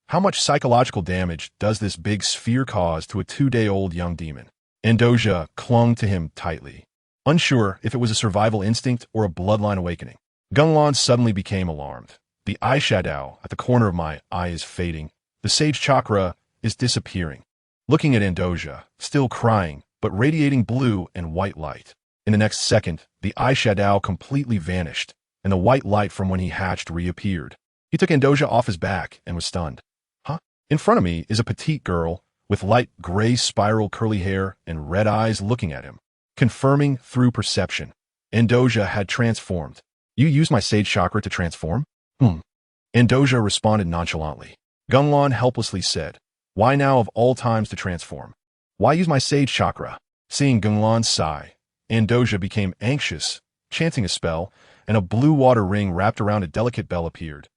How much psychological damage does this big sphere cause to a 2-day-old young demon? Andujia clung to him tightly, unsure if it was a survival instinct or a bloodline awakening. Gung Lan suddenly became alarmed. The eyeshadow at the corner of my eye is fading. The sage chakra is disappearing. Looking at Andujia, still crying, but radiating blue and white light. In the next second, the eyeshadow completely vanished, and the white light from when he hatched reappeared. He took Andujia off his back and was stunned. In front of me is a petite girl with light gray spiral curly hair and red eyes looking at him, confirming through perception. Andujia had transformed. "You used my sage chakra to transform?" Andujia responded nonchalantly. Gung Lan helplessly said, "Why now of all times to transform? Why use my sage chakra?" Seeing Gung Lan sigh, Andujia became anxious, chanting a spell, and a blue water ring wrapped around a delicate bell appeared.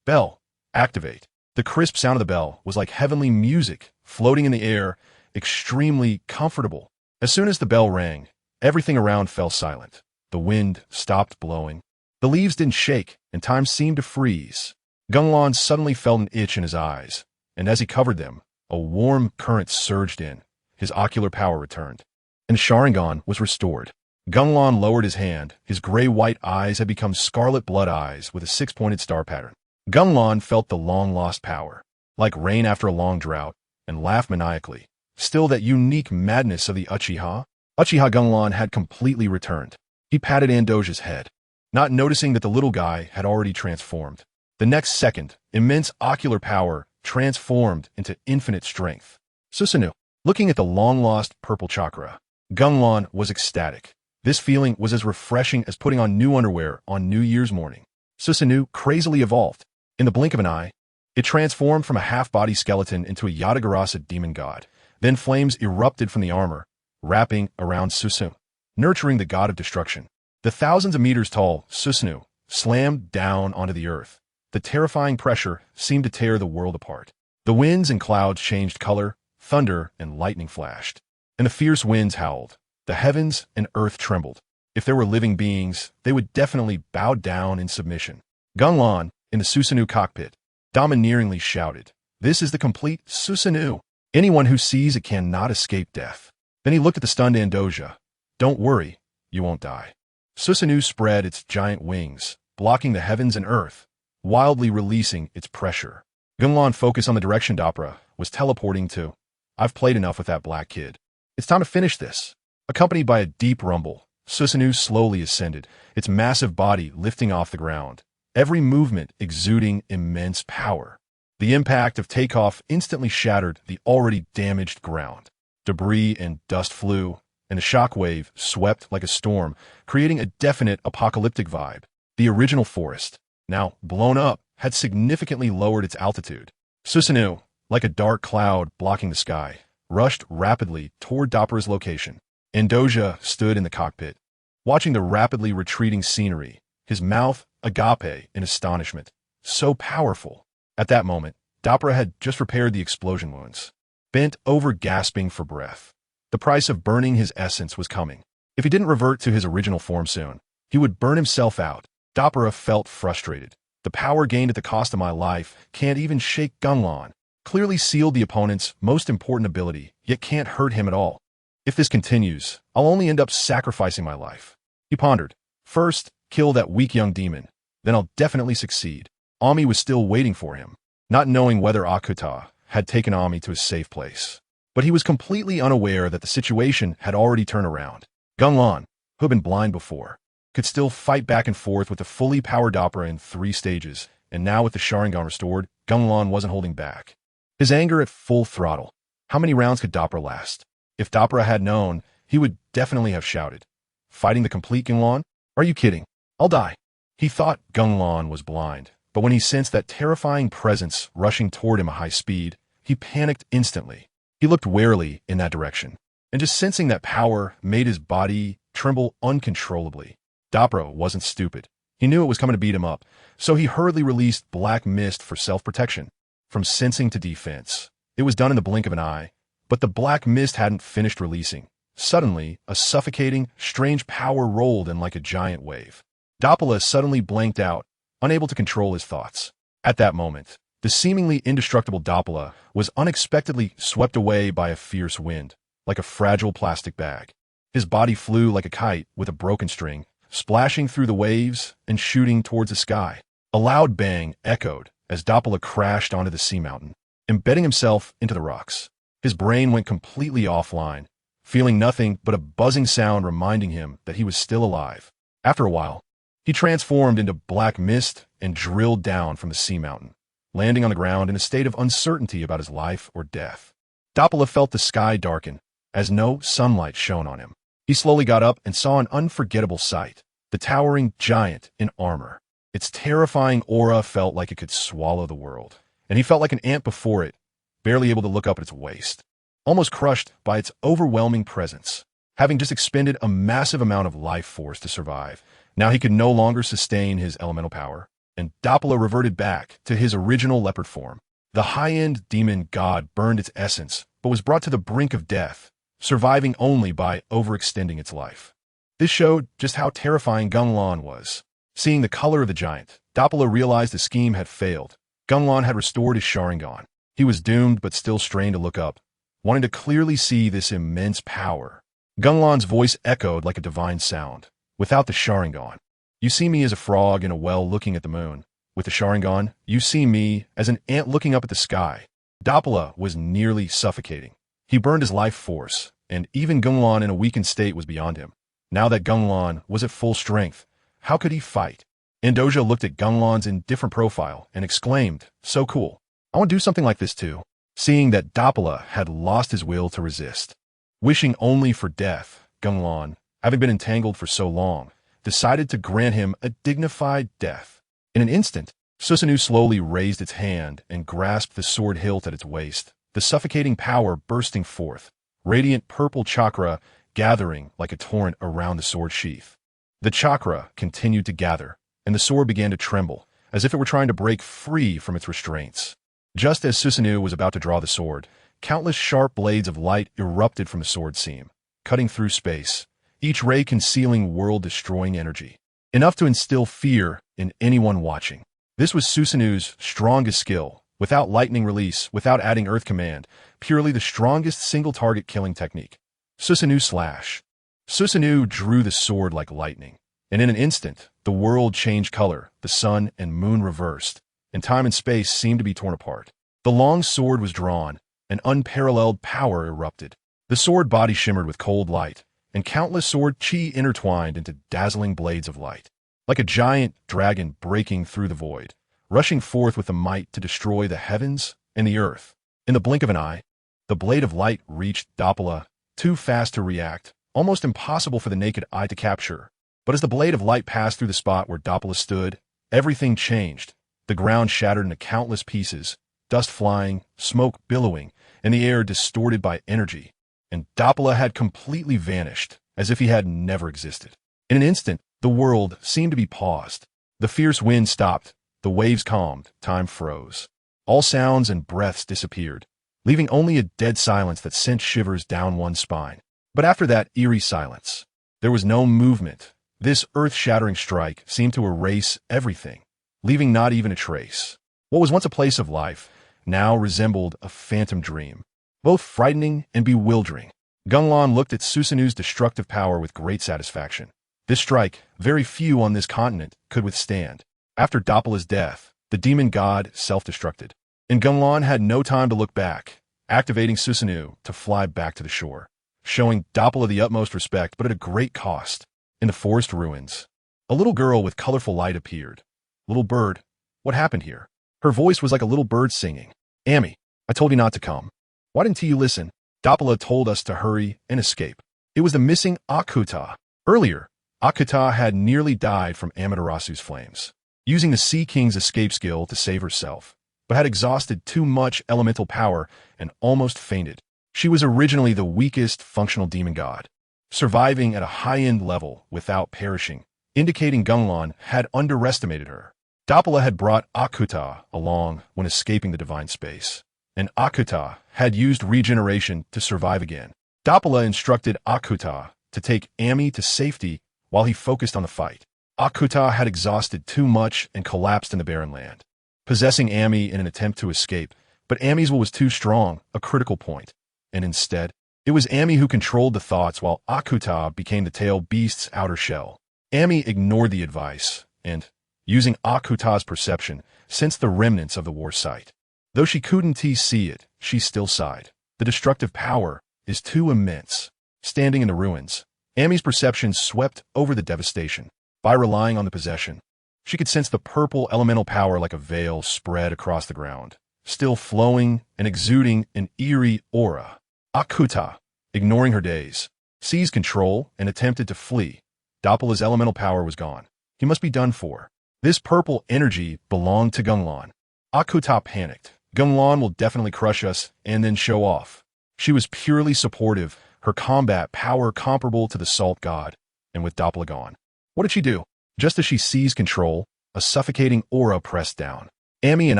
"Bell, activate." The crisp sound of the bell was like heavenly music, floating in the air, extremely comfortable. As soon as the bell rang, everything around fell silent. The wind stopped blowing. The leaves didn't shake, and time seemed to freeze. Gung Lan suddenly felt an itch in his eyes, and as he covered them, a warm current surged in. His ocular power returned, and Sharingan was restored. Gung Lan lowered his hand. His gray-white eyes had become scarlet blood eyes with a 6-pointed star pattern. Gung Lan felt the long-lost power, like rain after a long drought, and laughed maniacally. Still that unique madness of the Uchiha? Uchiha Gung Lan had completely returned. He patted Andujia's head, not noticing that the little guy had already transformed. The next second, immense ocular power transformed into infinite strength. Susanoo, looking at the long-lost purple chakra, Gung Lan was ecstatic. This feeling was as refreshing as putting on new underwear on New Year's morning. Susanoo crazily evolved. In the blink of an eye, it transformed from a half-body skeleton into a Yatagarasa demon god. Then flames erupted from the armor, wrapping around Susanoo, nurturing the god of destruction. The thousands of meters tall Susanoo slammed down onto the earth. The terrifying pressure seemed to tear the world apart. The winds and clouds changed color, thunder and lightning flashed, and the fierce winds howled. The heavens and earth trembled. If there were living beings, they would definitely bow down in submission. Gung Lan, in the Susanoo cockpit, domineeringly shouted, "This is the complete Susanoo. Anyone who sees it cannot escape death." Then he looked at the stunned Andujia. "Don't worry, you won't die." Susanoo spread its giant wings, blocking the heavens and earth, wildly releasing its pressure. Gung Lan focused on the direction Dopra was teleporting to. "I've played enough with that black kid. It's time to finish this." Accompanied by a deep rumble, Susanoo slowly ascended, its massive body lifting off the ground, every movement exuding immense power. The impact of takeoff instantly shattered the already damaged ground. Debris and dust flew, and the shockwave swept like a storm, creating a definite apocalyptic vibe. The original forest, now blown up, had significantly lowered its altitude. Susanoo, like a dark cloud blocking the sky, rushed rapidly toward Dopra's location. Andujia stood in the cockpit, watching the rapidly retreating scenery, his mouth agape in astonishment. So powerful. At that moment, Dopra had just repaired the explosion wounds, bent over gasping for breath. The price of burning his essence was coming. If he didn't revert to his original form soon, he would burn himself out. Dopra felt frustrated. The power gained at the cost of my life can't even shake Gung Lan. Clearly sealed the opponent's most important ability, yet can't hurt him at all. If this continues, I'll only end up sacrificing my life. He pondered. First, kill that weak young demon. Then I'll definitely succeed. Ami was still waiting for him, not knowing whether Akuta had taken Ami to a safe place. But he was completely unaware that the situation had already turned around. Gung Lan, who had been blind before, could still fight back and forth with the fully powered Dopra in 3 stages, and now with the Sharingan restored, Gung Lan wasn't holding back. His anger at full throttle. How many rounds could Dopra last? If Dopra had known, he would definitely have shouted, "Fighting the complete Gung Lan? Are you kidding? I'll die." He thought Gung Lan was blind, but when he sensed that terrifying presence rushing toward him at high speed, he panicked instantly. He looked warily in that direction, and just sensing that power made his body tremble uncontrollably. Dopra wasn't stupid. He knew it was coming to beat him up, so he hurriedly released black mist for self-protection. From sensing to defense, it was done in the blink of an eye, but the black mist hadn't finished releasing. Suddenly, a suffocating, strange power rolled in like a giant wave. Dopala suddenly blanked out, unable to control his thoughts. At that moment, the seemingly indestructible Dopala was unexpectedly swept away by a fierce wind, like a fragile plastic bag. His body flew like a kite with a broken string, splashing through the waves and shooting towards the sky. A loud bang echoed as Dopala crashed onto the sea mountain, embedding himself into the rocks. His brain went completely offline, feeling nothing but a buzzing sound reminding him that he was still alive. After a while, he transformed into black mist and drilled down from the sea mountain, landing on the ground in a state of uncertainty about his life or death. Dopala felt the sky darken as no sunlight shone on him. He slowly got up and saw an unforgettable sight, the towering giant in armor. Its terrifying aura felt like it could swallow the world, and he felt like an ant before it, barely able to look up at its waist, almost crushed by its overwhelming presence. Having just expended a massive amount of life force to survive, now he could no longer sustain his elemental power, and Dopala reverted back to his original leopard form. The high-end demon god burned its essence, but was brought to the brink of death, surviving only by overextending its life. This showed just how terrifying Gung Lan was. Seeing the color of the giant, Dopala realized the scheme had failed. Gung Lan had restored his Sharingan. He was doomed but still strained to look up, wanting to clearly see this immense power. Gung Lan's voice echoed like a divine sound. Without the Sharingan, you see me as a frog in a well looking at the moon. With the Sharingan, you see me as an ant looking up at the sky. Dopala was nearly suffocating. He burned his life force, and even Gung Lan in a weakened state was beyond him. Now that Gung Lan was at full strength, how could he fight? Andujia looked at Gung Lan's indifferent profile and exclaimed, "So cool. I want to do something like this too." Seeing that Dopala had lost his will to resist, wishing only for death, Gung Lan, having been entangled for so long, decided to grant him a dignified death. In an instant, Susanoo slowly raised its hand and grasped the sword hilt at its waist, the suffocating power bursting forth, radiant purple chakra gathering like a torrent around the sword sheath. The chakra continued to gather, and the sword began to tremble, as if it were trying to break free from its restraints. Just as Susanoo was about to draw the sword, countless sharp blades of light erupted from the sword seam, cutting through space, each ray concealing world-destroying energy, enough to instill fear in anyone watching. This was Susanoo's strongest skill, without lightning release, without adding earth command, purely the strongest single-target killing technique. Susanoo slash. Susanoo drew the sword like lightning, and in an instant, the world changed color, the sun and moon reversed, and time and space seemed to be torn apart. The long sword was drawn, and unparalleled power erupted. The sword body shimmered with cold light, and countless sword chi intertwined into dazzling blades of light, like a giant dragon breaking through the void, rushing forth with the might to destroy the heavens and the earth. In the blink of an eye, the blade of light reached .What, too fast to react, almost impossible for the naked eye to capture. But as the blade of light passed through the spot where .What stood, everything changed. The ground shattered into countless pieces, dust flying, smoke billowing, and the air distorted by energy. And .What had completely vanished, as if he had never existed. In an instant, the world seemed to be paused. The fierce wind stopped, the waves calmed, time froze. All sounds and breaths disappeared, leaving only a dead silence that sent shivers down one's spine. But after that eerie silence, there was no movement. This earth-shattering strike seemed to erase everything, leaving not even a trace. What was once a place of life now resembled a phantom dream, both frightening and bewildering. Gung Lan looked at Susanoo's destructive power with great satisfaction. This strike, very few on this continent could withstand. After Doppela's death, the demon god self-destructed, and Gung Lan had no time to look back, activating Susanoo to fly back to the shore, showing Doppela the utmost respect, but at a great cost. In the forest ruins, a little girl with colorful light appeared. Little bird, what happened here? Her voice was like a little bird singing. Ami, I told you not to come. Why didn't you listen? Doppela told us to hurry and escape. It was the missing Akuta. Earlier, Akuta had nearly died from Amaterasu's flames, using the Sea King's escape skill to save herself, but had exhausted too much elemental power and almost fainted. She was originally the weakest functional demon god, surviving at a high-end level without perishing, indicating Gung Lan had underestimated her. Doppela had brought Akuta along when escaping the divine space, and Akuta had used regeneration to survive again. Doppela instructed Akuta to take Ami to safety while he focused on the fight. Akuta had exhausted too much and collapsed in the barren land, possessing Ami in an attempt to escape, but Ami's will was too strong, a critical point, and instead, it was Ami who controlled the thoughts while Akuta became the tail beast's outer shell. Ami ignored the advice and, using Akuta's perception, sensed the remnants of the war site. Though she couldn't see it, she still sighed. The destructive power is too immense. Standing in the ruins, Ami's perception swept over the devastation. By relying on the possession, she could sense the purple elemental power like a veil spread across the ground, still flowing and exuding an eerie aura. Akuta, ignoring her daze, seized control and attempted to flee. Doppela's elemental power was gone. He must be done for. This purple energy belonged to Gung Lan. Akuta panicked. Gung Lan will definitely crush us and then show off. She was purely supportive, her combat power comparable to the salt god, and with Doppela gone. What did she do? Just as she seized control, a suffocating aura pressed down. Ami and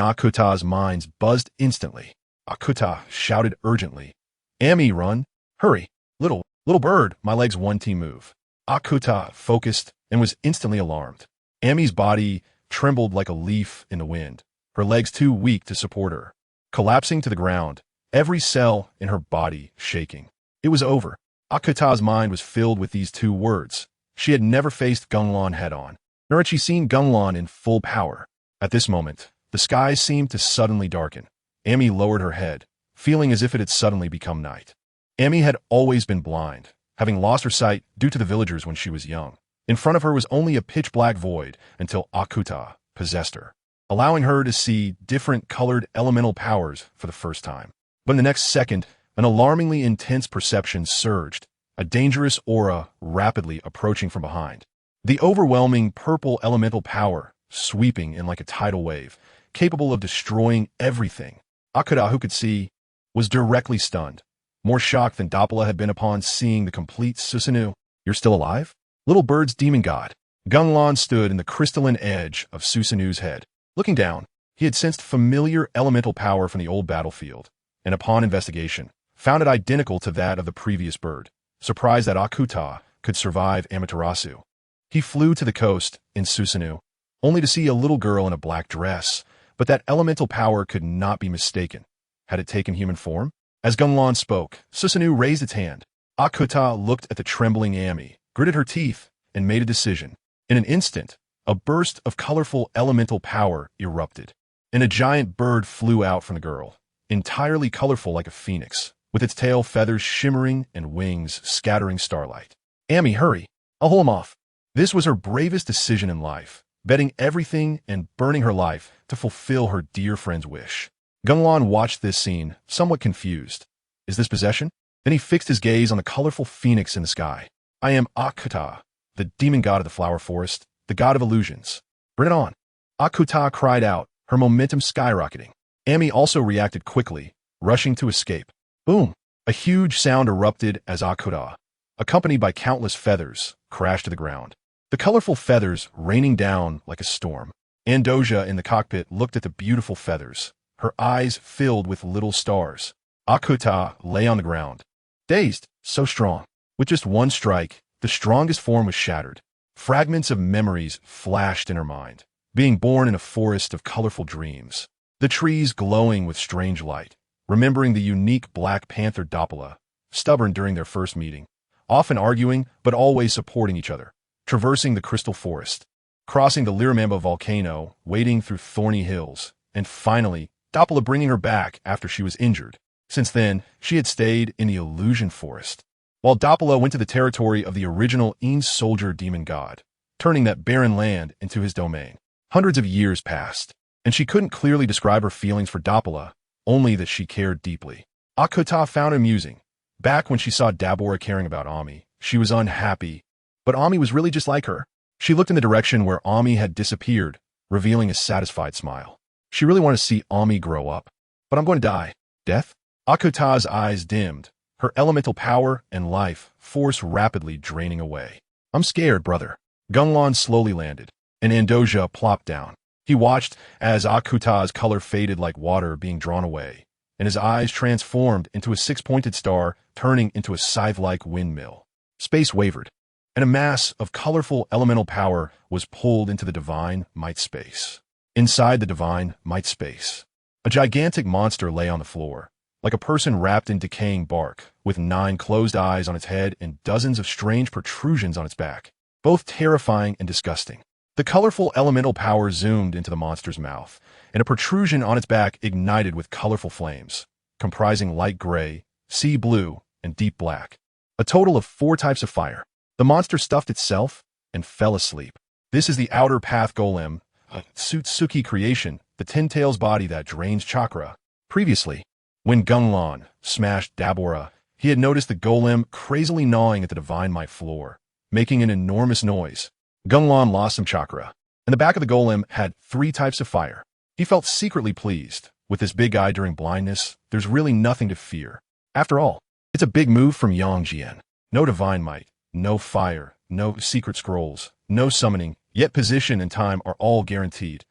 Akuta's minds buzzed instantly. Akuta shouted urgently, Ami, run! Hurry! Little bird, my legs one team move. Akuta focused and was instantly alarmed. Ami's body trembled like a leaf in the wind, her legs too weak to support her. Collapsing to the ground, every cell in her body shaking. It was over. Akuta's mind was filled with these two words. She had never faced Gung Lan head-on, nor had she seen Gung Lan in full power. At this moment, the skies seemed to suddenly darken. Ami lowered her head, feeling as if it had suddenly become night. Ami had always been blind, having lost her sight due to the villagers when she was young. In front of her was only a pitch-black void until Akuta possessed her, allowing her to see different colored elemental powers for the first time. But in the next second, an alarmingly intense perception surged, a dangerous aura rapidly approaching from behind. The overwhelming purple elemental power, sweeping in like a tidal wave, capable of destroying everything. Akuta, who could see, was directly stunned, more shocked than Doppela had been upon seeing the complete Susanoo. You're still alive? Little bird's demon god. Gung Lan stood in the crystalline edge of Susanoo's head. Looking down, he had sensed familiar elemental power from the old battlefield, and upon investigation, found it identical to that of the previous bird. Surprised that Akuta could survive Amaterasu, he flew to the coast in Susanoo, only to see a little girl in a black dress, but that elemental power could not be mistaken. Had it taken human form? As Gung Lan spoke, Susanoo raised its hand. Akuta looked at the trembling Ami, gritted her teeth, and made a decision. In an instant, a burst of colorful elemental power erupted, and a giant bird flew out from the girl, entirely colorful like a phoenix, with its tail feathers shimmering and wings scattering starlight. Ami, hurry! I'll hold him off. This was her bravest decision in life, betting everything and burning her life to fulfill her dear friend's wish. Gung Lan watched this scene, somewhat confused. Is this possession? Then he fixed his gaze on the colorful phoenix in the sky. I am Akuta, the demon god of the flower forest, the god of illusions. Bring it on. Akuta cried out, her momentum skyrocketing. Ami also reacted quickly, rushing to escape. Boom! A huge sound erupted as Akuta, accompanied by countless feathers, crashed to the ground. The colorful feathers raining down like a storm. Andujia in the cockpit looked at the beautiful feathers, her eyes filled with little stars. Akuta lay on the ground, dazed, so strong. With just one strike, the strongest form was shattered. Fragments of memories flashed in her mind, being born in a forest of colorful dreams. The trees glowing with strange light, remembering the unique Black Panther doppler, stubborn during their first meeting, often arguing but always supporting each other, traversing the crystal forest, crossing the Liramamba volcano, wading through thorny hills, and finally, doppler bringing her back after she was injured. Since then, she had stayed in the illusion forest, while doppler went to the territory of the original soldier demon god, turning that barren land into his domain. Hundreds of years passed, and she couldn't clearly describe her feelings for doppler, only that she cared deeply. Akuta found it amusing. Back when she saw Dabura caring about Ami, she was unhappy, but Ami was really just like her. She looked in the direction where Ami had disappeared, revealing a satisfied smile. She really wanted to see Ami grow up. But I'm going to die. Death? Akuta's eyes dimmed, her elemental power and life force rapidly draining away. I'm scared, brother. Gung Lan slowly landed, and Andujia plopped down. He watched as Akuta's color faded like water being drawn away, and his eyes transformed into a six-pointed star, turning into a scythe-like windmill. Space wavered, and a mass of colorful elemental power was pulled into the divine might space. Inside the divine might space, a gigantic monster lay on the floor, like a person wrapped in decaying bark, with 9 closed eyes on its head and dozens of strange protrusions on its back, both terrifying and disgusting. The colorful elemental power zoomed into the monster's mouth, and a protrusion on its back ignited with colorful flames, comprising light gray, sea blue, and deep black. A total of 4 types of fire. The monster stuffed itself and fell asleep. This is the outer path golem, a Tsutsuki creation, the 10 tails body that drains chakra. Previously, when Gung Lan smashed Dabura, he had noticed the golem crazily gnawing at the divine might floor, making an enormous noise. Gung Lan lost some chakra, and the back of the golem had 3 types of fire. He felt secretly pleased. With this big eye during blindness, there's really nothing to fear. After all, it's a big move from Yangjian. No divine might, no fire, no secret scrolls, no summoning, yet position and time are all guaranteed.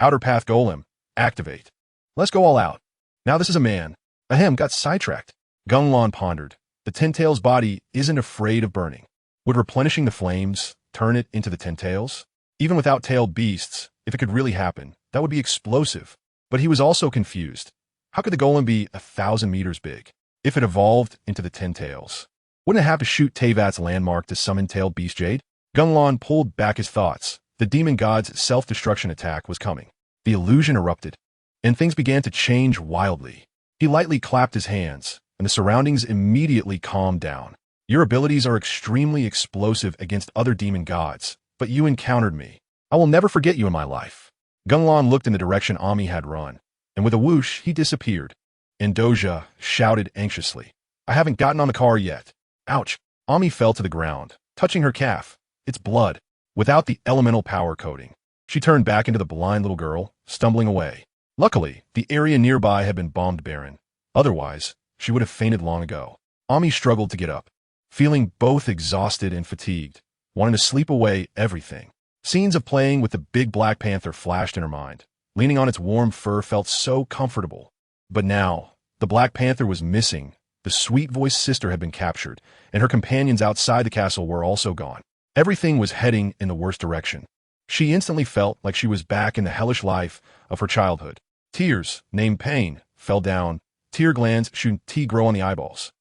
Outer path golem, activate. Let's go all out. Now this is a man. Ahem, got sidetracked. Gung Lan pondered. The 10 tails body isn't afraid of burning. Would replenishing the flames turn it into the 10 tails? Even without tailed beasts, if it could really happen, that would be explosive. But he was also confused. How could the golem be 1,000 meters big if it evolved into the 10 tails? Wouldn't it have to shoot Teyvat's landmark to summon tailed beast jade? Gung Lan pulled back his thoughts. The demon god's self-destruction attack was coming. The illusion erupted, and things began to change wildly. He lightly clapped his hands, and the surroundings immediately calmed down. Your abilities are extremely explosive against other demon gods, but you encountered me. I will never forget you in my life. Gung Lan looked in the direction Ami had run, and with a whoosh, he disappeared. Andujia shouted anxiously, I haven't gotten on the car yet. Ouch. Ami fell to the ground, touching her calf. It's blood. Without the elemental power coating, she turned back into the blind little girl, stumbling away. Luckily, the area nearby had been bombed barren. Otherwise, she would have fainted long ago. Ami struggled to get up, feeling both exhausted and fatigued, wanting to sleep away everything. Scenes of playing with the big black panther flashed in her mind. Leaning on its warm fur felt so comfortable. But now, the black panther was missing. The sweet-voiced sister had been captured, and her companions outside the castle were also gone. Everything was heading in the worst direction. She instantly felt like she was back in the hellish life of her childhood. Tears, named pain, fell down. Tear glands shooting tea grow on the eyeballs.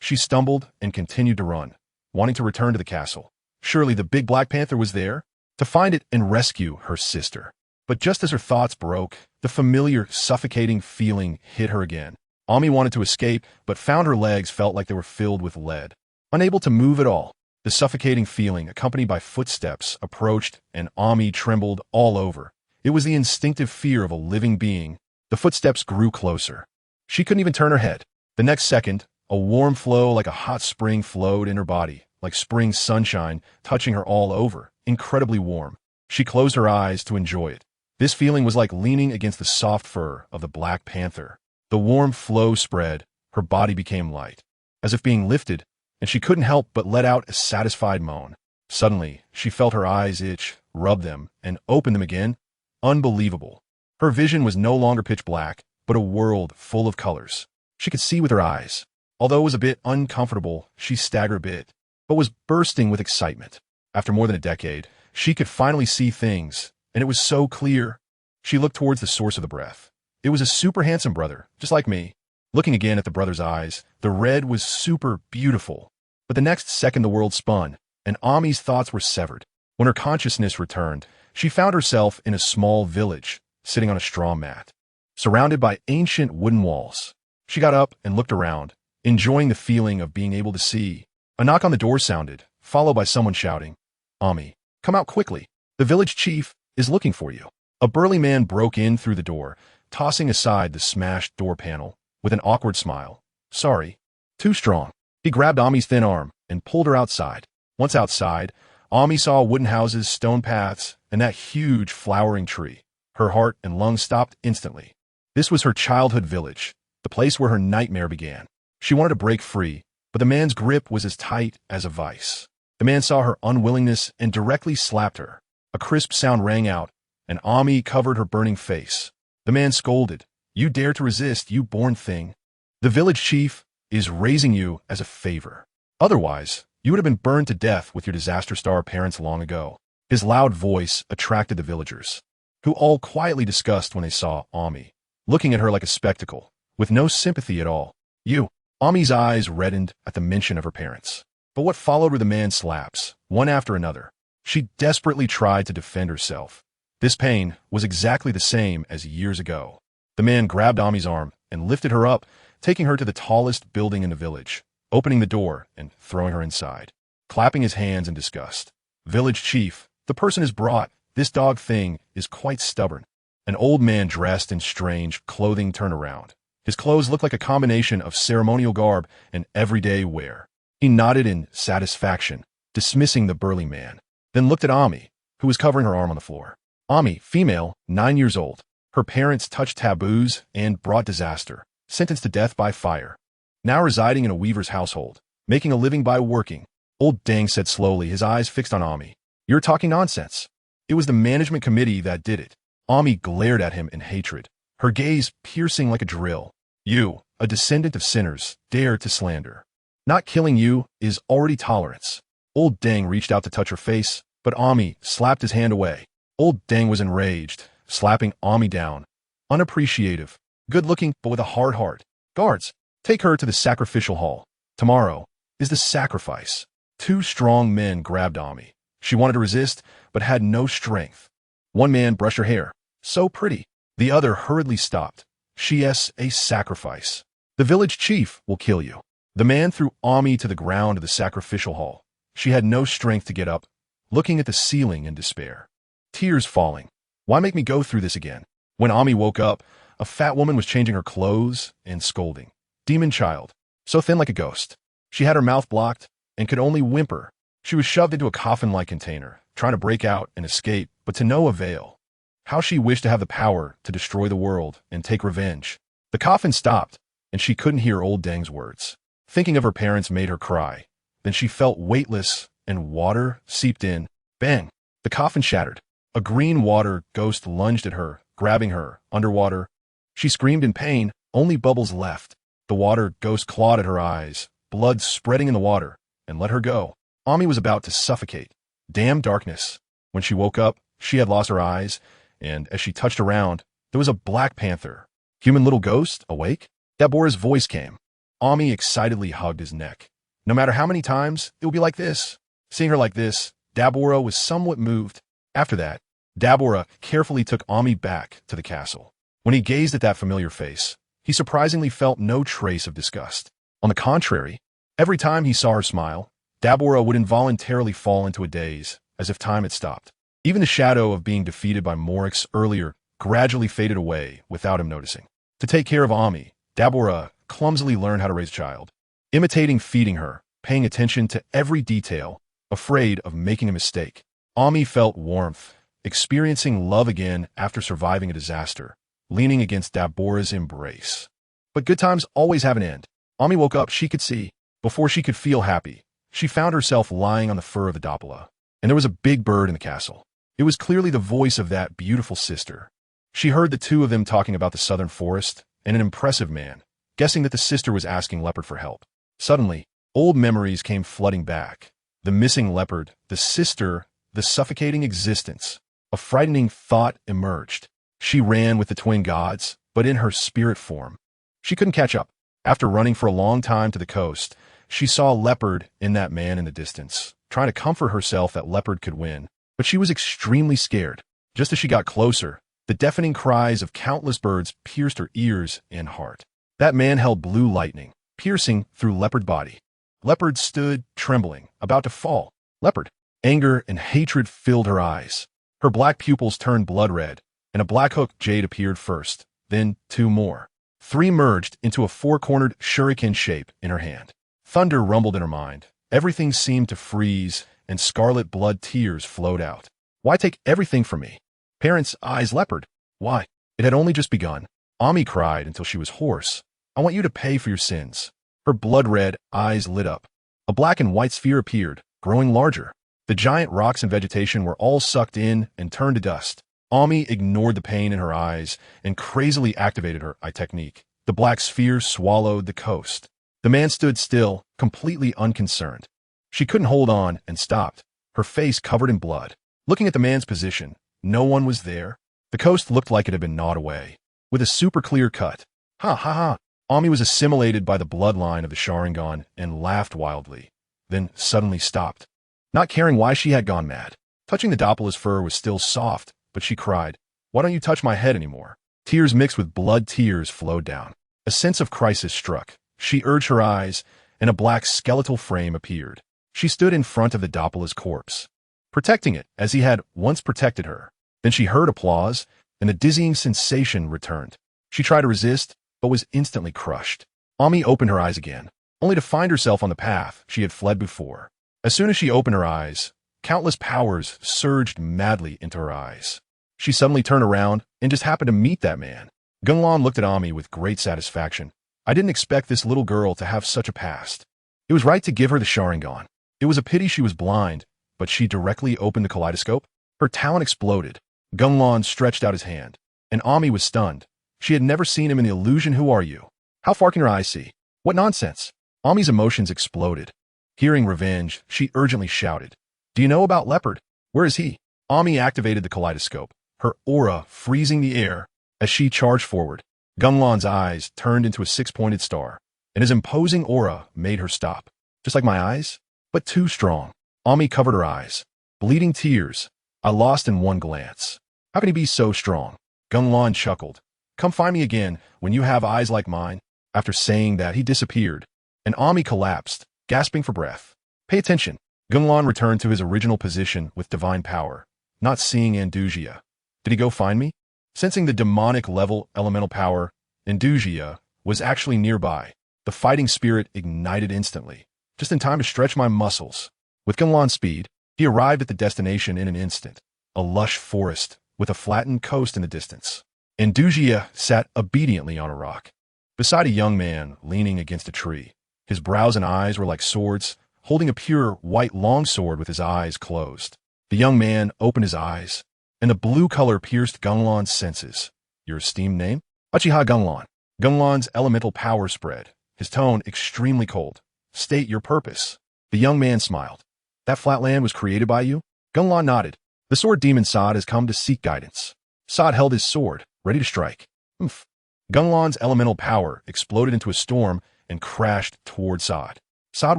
She stumbled and continued to run, wanting to return to the castle. Surely the big black panther was there to find it and rescue her sister. But just as her thoughts broke, the familiar, suffocating feeling hit her again. Ami wanted to escape, but found her legs felt like they were filled with lead. Unable to move at all, the suffocating feeling, accompanied by footsteps, approached, and Ami trembled all over. It was the instinctive fear of a living being. The footsteps grew closer. She couldn't even turn her head. The next second, a warm flow like a hot spring flowed in her body, like spring sunshine, touching her all over, incredibly warm. She closed her eyes to enjoy it. This feeling was like leaning against the soft fur of the black panther. The warm flow spread, her body became light, as if being lifted, and she couldn't help but let out a satisfied moan. Suddenly, she felt her eyes itch, rub them, and open them again. Unbelievable. Her vision was no longer pitch black, but a world full of colors. She could see with her eyes. Although it was a bit uncomfortable, she staggered a bit, but was bursting with excitement. After more than a decade, she could finally see things, and it was so clear. She looked towards the source of the breath. It was a super handsome brother, just like me. Looking again at the brother's eyes, the red was super beautiful. But the next second the world spun, and Ami's thoughts were severed. When her consciousness returned, she found herself in a small village, sitting on a straw mat, surrounded by ancient wooden walls. She got up and looked around, enjoying the feeling of being able to see. A knock on the door sounded, followed by someone shouting, "Ami, come out quickly. The village chief is looking for you." A burly man broke in through the door, tossing aside the smashed door panel, with an awkward smile. "Sorry. Too strong." He grabbed Ami's thin arm and pulled her outside. Once outside, Ami saw wooden houses, stone paths, and that huge flowering tree. Her heart and lungs stopped instantly. This was her childhood village, the place where her nightmare began. She wanted to break free, but the man's grip was as tight as a vice. The man saw her unwillingness and directly slapped her. A crisp sound rang out, and Ami covered her burning face. The man scolded, "You dare to resist, you born thing. The village chief is raising you as a favor. Otherwise, you would have been burned to death with your disaster star parents long ago." His loud voice attracted the villagers, who all quietly discussed when they saw Ami, looking at her like a spectacle, with no sympathy at all. "You." Ami's eyes reddened at the mention of her parents. But what followed were the man's slaps, one after another. She desperately tried to defend herself. This pain was exactly the same as years ago. The man grabbed Ami's arm and lifted her up, taking her to the tallest building in the village, opening the door and throwing her inside, clapping his hands in disgust. "Village chief, the person is brought. This dog thing is quite stubborn." An old man dressed in strange clothing turned around. His clothes looked like a combination of ceremonial garb and everyday wear. He nodded in satisfaction, dismissing the burly man, then looked at Ami, who was covering her arm on the floor. Ami, female, 9 years old. Her parents touched taboos and brought disaster, sentenced to death by fire. Now residing in a weaver's household, making a living by working. Old Deng said slowly, his eyes fixed on Ami. "You're talking nonsense. It was the management committee that did it." Ami glared at him in hatred, her gaze piercing like a drill. "You, a descendant of sinners, dare to slander. Not killing you is already tolerance." Old Deng reached out to touch her face, but Ami slapped his hand away. Old Deng was enraged, slapping Ami down. Unappreciative, good-looking but with a hard heart. "Guards, take her to the sacrificial hall. Tomorrow is the sacrifice." Two strong men grabbed Ami. She wanted to resist, but had no strength. One man brushed her hair. "So pretty." The other hurriedly stopped. "She's a sacrifice. The village chief will kill you." The man threw Ami to the ground of the sacrificial hall. She had no strength to get up, looking at the ceiling in despair. Tears falling. Why make me go through this again? When Ami woke up, a fat woman was changing her clothes and scolding. "Demon child, so thin like a ghost." She had her mouth blocked and could only whimper. She was shoved into a coffin-like container, trying to break out and escape, but to no avail. How she wished to have the power to destroy the world and take revenge. The coffin stopped, and she couldn't hear old Deng's words. Thinking of her parents made her cry. Then she felt weightless, and water seeped in. Bang! The coffin shattered. A green water ghost lunged at her, grabbing her, underwater. She screamed in pain, only bubbles left. The water ghost clawed at her eyes, blood spreading in the water, and let her go. Ami was about to suffocate. Damn darkness. When she woke up, she had lost her eyes, and as she touched around, there was a black panther. Human little ghost, awake? Dabora's voice came. Ami excitedly hugged his neck. No matter how many times, it would be like this. Seeing her like this, Dabora was somewhat moved. After that, Dabora carefully took Ami back to the castle. When he gazed at that familiar face, he surprisingly felt no trace of disgust. On the contrary, every time he saw her smile, Dabora would involuntarily fall into a daze, as if time had stopped. Even the shadow of being defeated by Morix earlier gradually faded away without him noticing. To take care of Ami, Dabora clumsily learned how to raise a child, imitating feeding her, paying attention to every detail, afraid of making a mistake. Ami felt warmth, experiencing love again after surviving a disaster, leaning against Dabora's embrace. But good times always have an end. Ami woke up, she could see. Before she could feel happy, she found herself lying on the fur of the Doppela, and there was a big bird in the castle. It was clearly the voice of that beautiful sister. She heard the two of them talking about the southern forest and an impressive man, guessing that the sister was asking Leopard for help. Suddenly, old memories came flooding back. The missing leopard, the sister, the suffocating existence. A frightening thought emerged. She ran with the twin gods, but in her spirit form. She couldn't catch up. After running for a long time to the coast, she saw Leopard in that man in the distance, trying to comfort herself that Leopard could win. But she was extremely scared. Just as she got closer, the deafening cries of countless birds pierced her ears and heart. That man held blue lightning, piercing through Leopard's body. Leopard stood, trembling, about to fall. Leopard. Anger and hatred filled her eyes. Her black pupils turned blood red, and a black-hooked jade appeared first, then two more. Three merged into a four-cornered shuriken shape in her hand. Thunder rumbled in her mind. Everything seemed to freeze, and scarlet blood tears flowed out. Why take everything from me? Parents' eyes, Leopard. Why? It had only just begun. Ami cried until she was hoarse. I want you to pay for your sins. Her blood-red eyes lit up. A black and white sphere appeared, growing larger. The giant rocks and vegetation were all sucked in and turned to dust. Ami ignored the pain in her eyes and crazily activated her eye technique. The black sphere swallowed the coast. The man stood still, completely unconcerned. She couldn't hold on and stopped, her face covered in blood. Looking at the man's position, no one was there. The coast looked like it had been gnawed away, with a super clear cut. Ha ha ha. Ami was assimilated by the bloodline of the Sharingan and laughed wildly, then suddenly stopped, not caring why she had gone mad. Touching the Doppela's fur was still soft, but she cried, "Why don't you touch my head anymore?" Tears mixed with blood tears flowed down. A sense of crisis struck. She urged her eyes, and a black skeletal frame appeared. She stood in front of the Doppela's corpse, protecting it as he had once protected her. Then she heard applause, and the dizzying sensation returned. She tried to resist, but was instantly crushed. Ami opened her eyes again, only to find herself on the path she had fled before. As soon as she opened her eyes, countless powers surged madly into her eyes. She suddenly turned around and just happened to meet that man. Gung Lan looked at Ami with great satisfaction. I didn't expect this little girl to have such a past. It was right to give her the Sharingan. It was a pity she was blind, but she directly opened the kaleidoscope. Her talent exploded. Gung Lan stretched out his hand, and Ami was stunned. She had never seen him in the illusion. Who are you? How far can your eyes see? What nonsense? Ami's emotions exploded. Hearing revenge, she urgently shouted, Do you know about Leopard? Where is he? Ami activated the kaleidoscope, her aura freezing the air as she charged forward. Gung Lan's eyes turned into a six-pointed star, and his imposing aura made her stop. Just like my eyes, but too strong. Ami covered her eyes. Bleeding tears. I lost in one glance. How can he be so strong? Gung Lan chuckled. Come find me again when you have eyes like mine. After saying that, he disappeared, and Ami collapsed, gasping for breath. Pay attention. Gung Lan returned to his original position with divine power, not seeing Andujia. Did he go find me? Sensing the demonic level elemental power, Andujia was actually nearby. The fighting spirit ignited instantly, just in time to stretch my muscles. With Gung Lan's speed, he arrived at the destination in an instant, a lush forest with a flattened coast in the distance. Andujia sat obediently on a rock, beside a young man leaning against a tree. His brows and eyes were like swords, holding a pure white longsword with his eyes closed. The young man opened his eyes, and the blue color pierced Gung Lan's senses. Your esteemed name? Uchiha Gung Lan. Gung Lan's elemental power spread, his tone extremely cold. State your purpose. The young man smiled. That flat land was created by you? Gung Lan nodded. The sword demon Sod has come to seek guidance. Sod held his sword, ready to strike. Oomph. Gung Lan's elemental power exploded into a storm and crashed toward Sod. Sod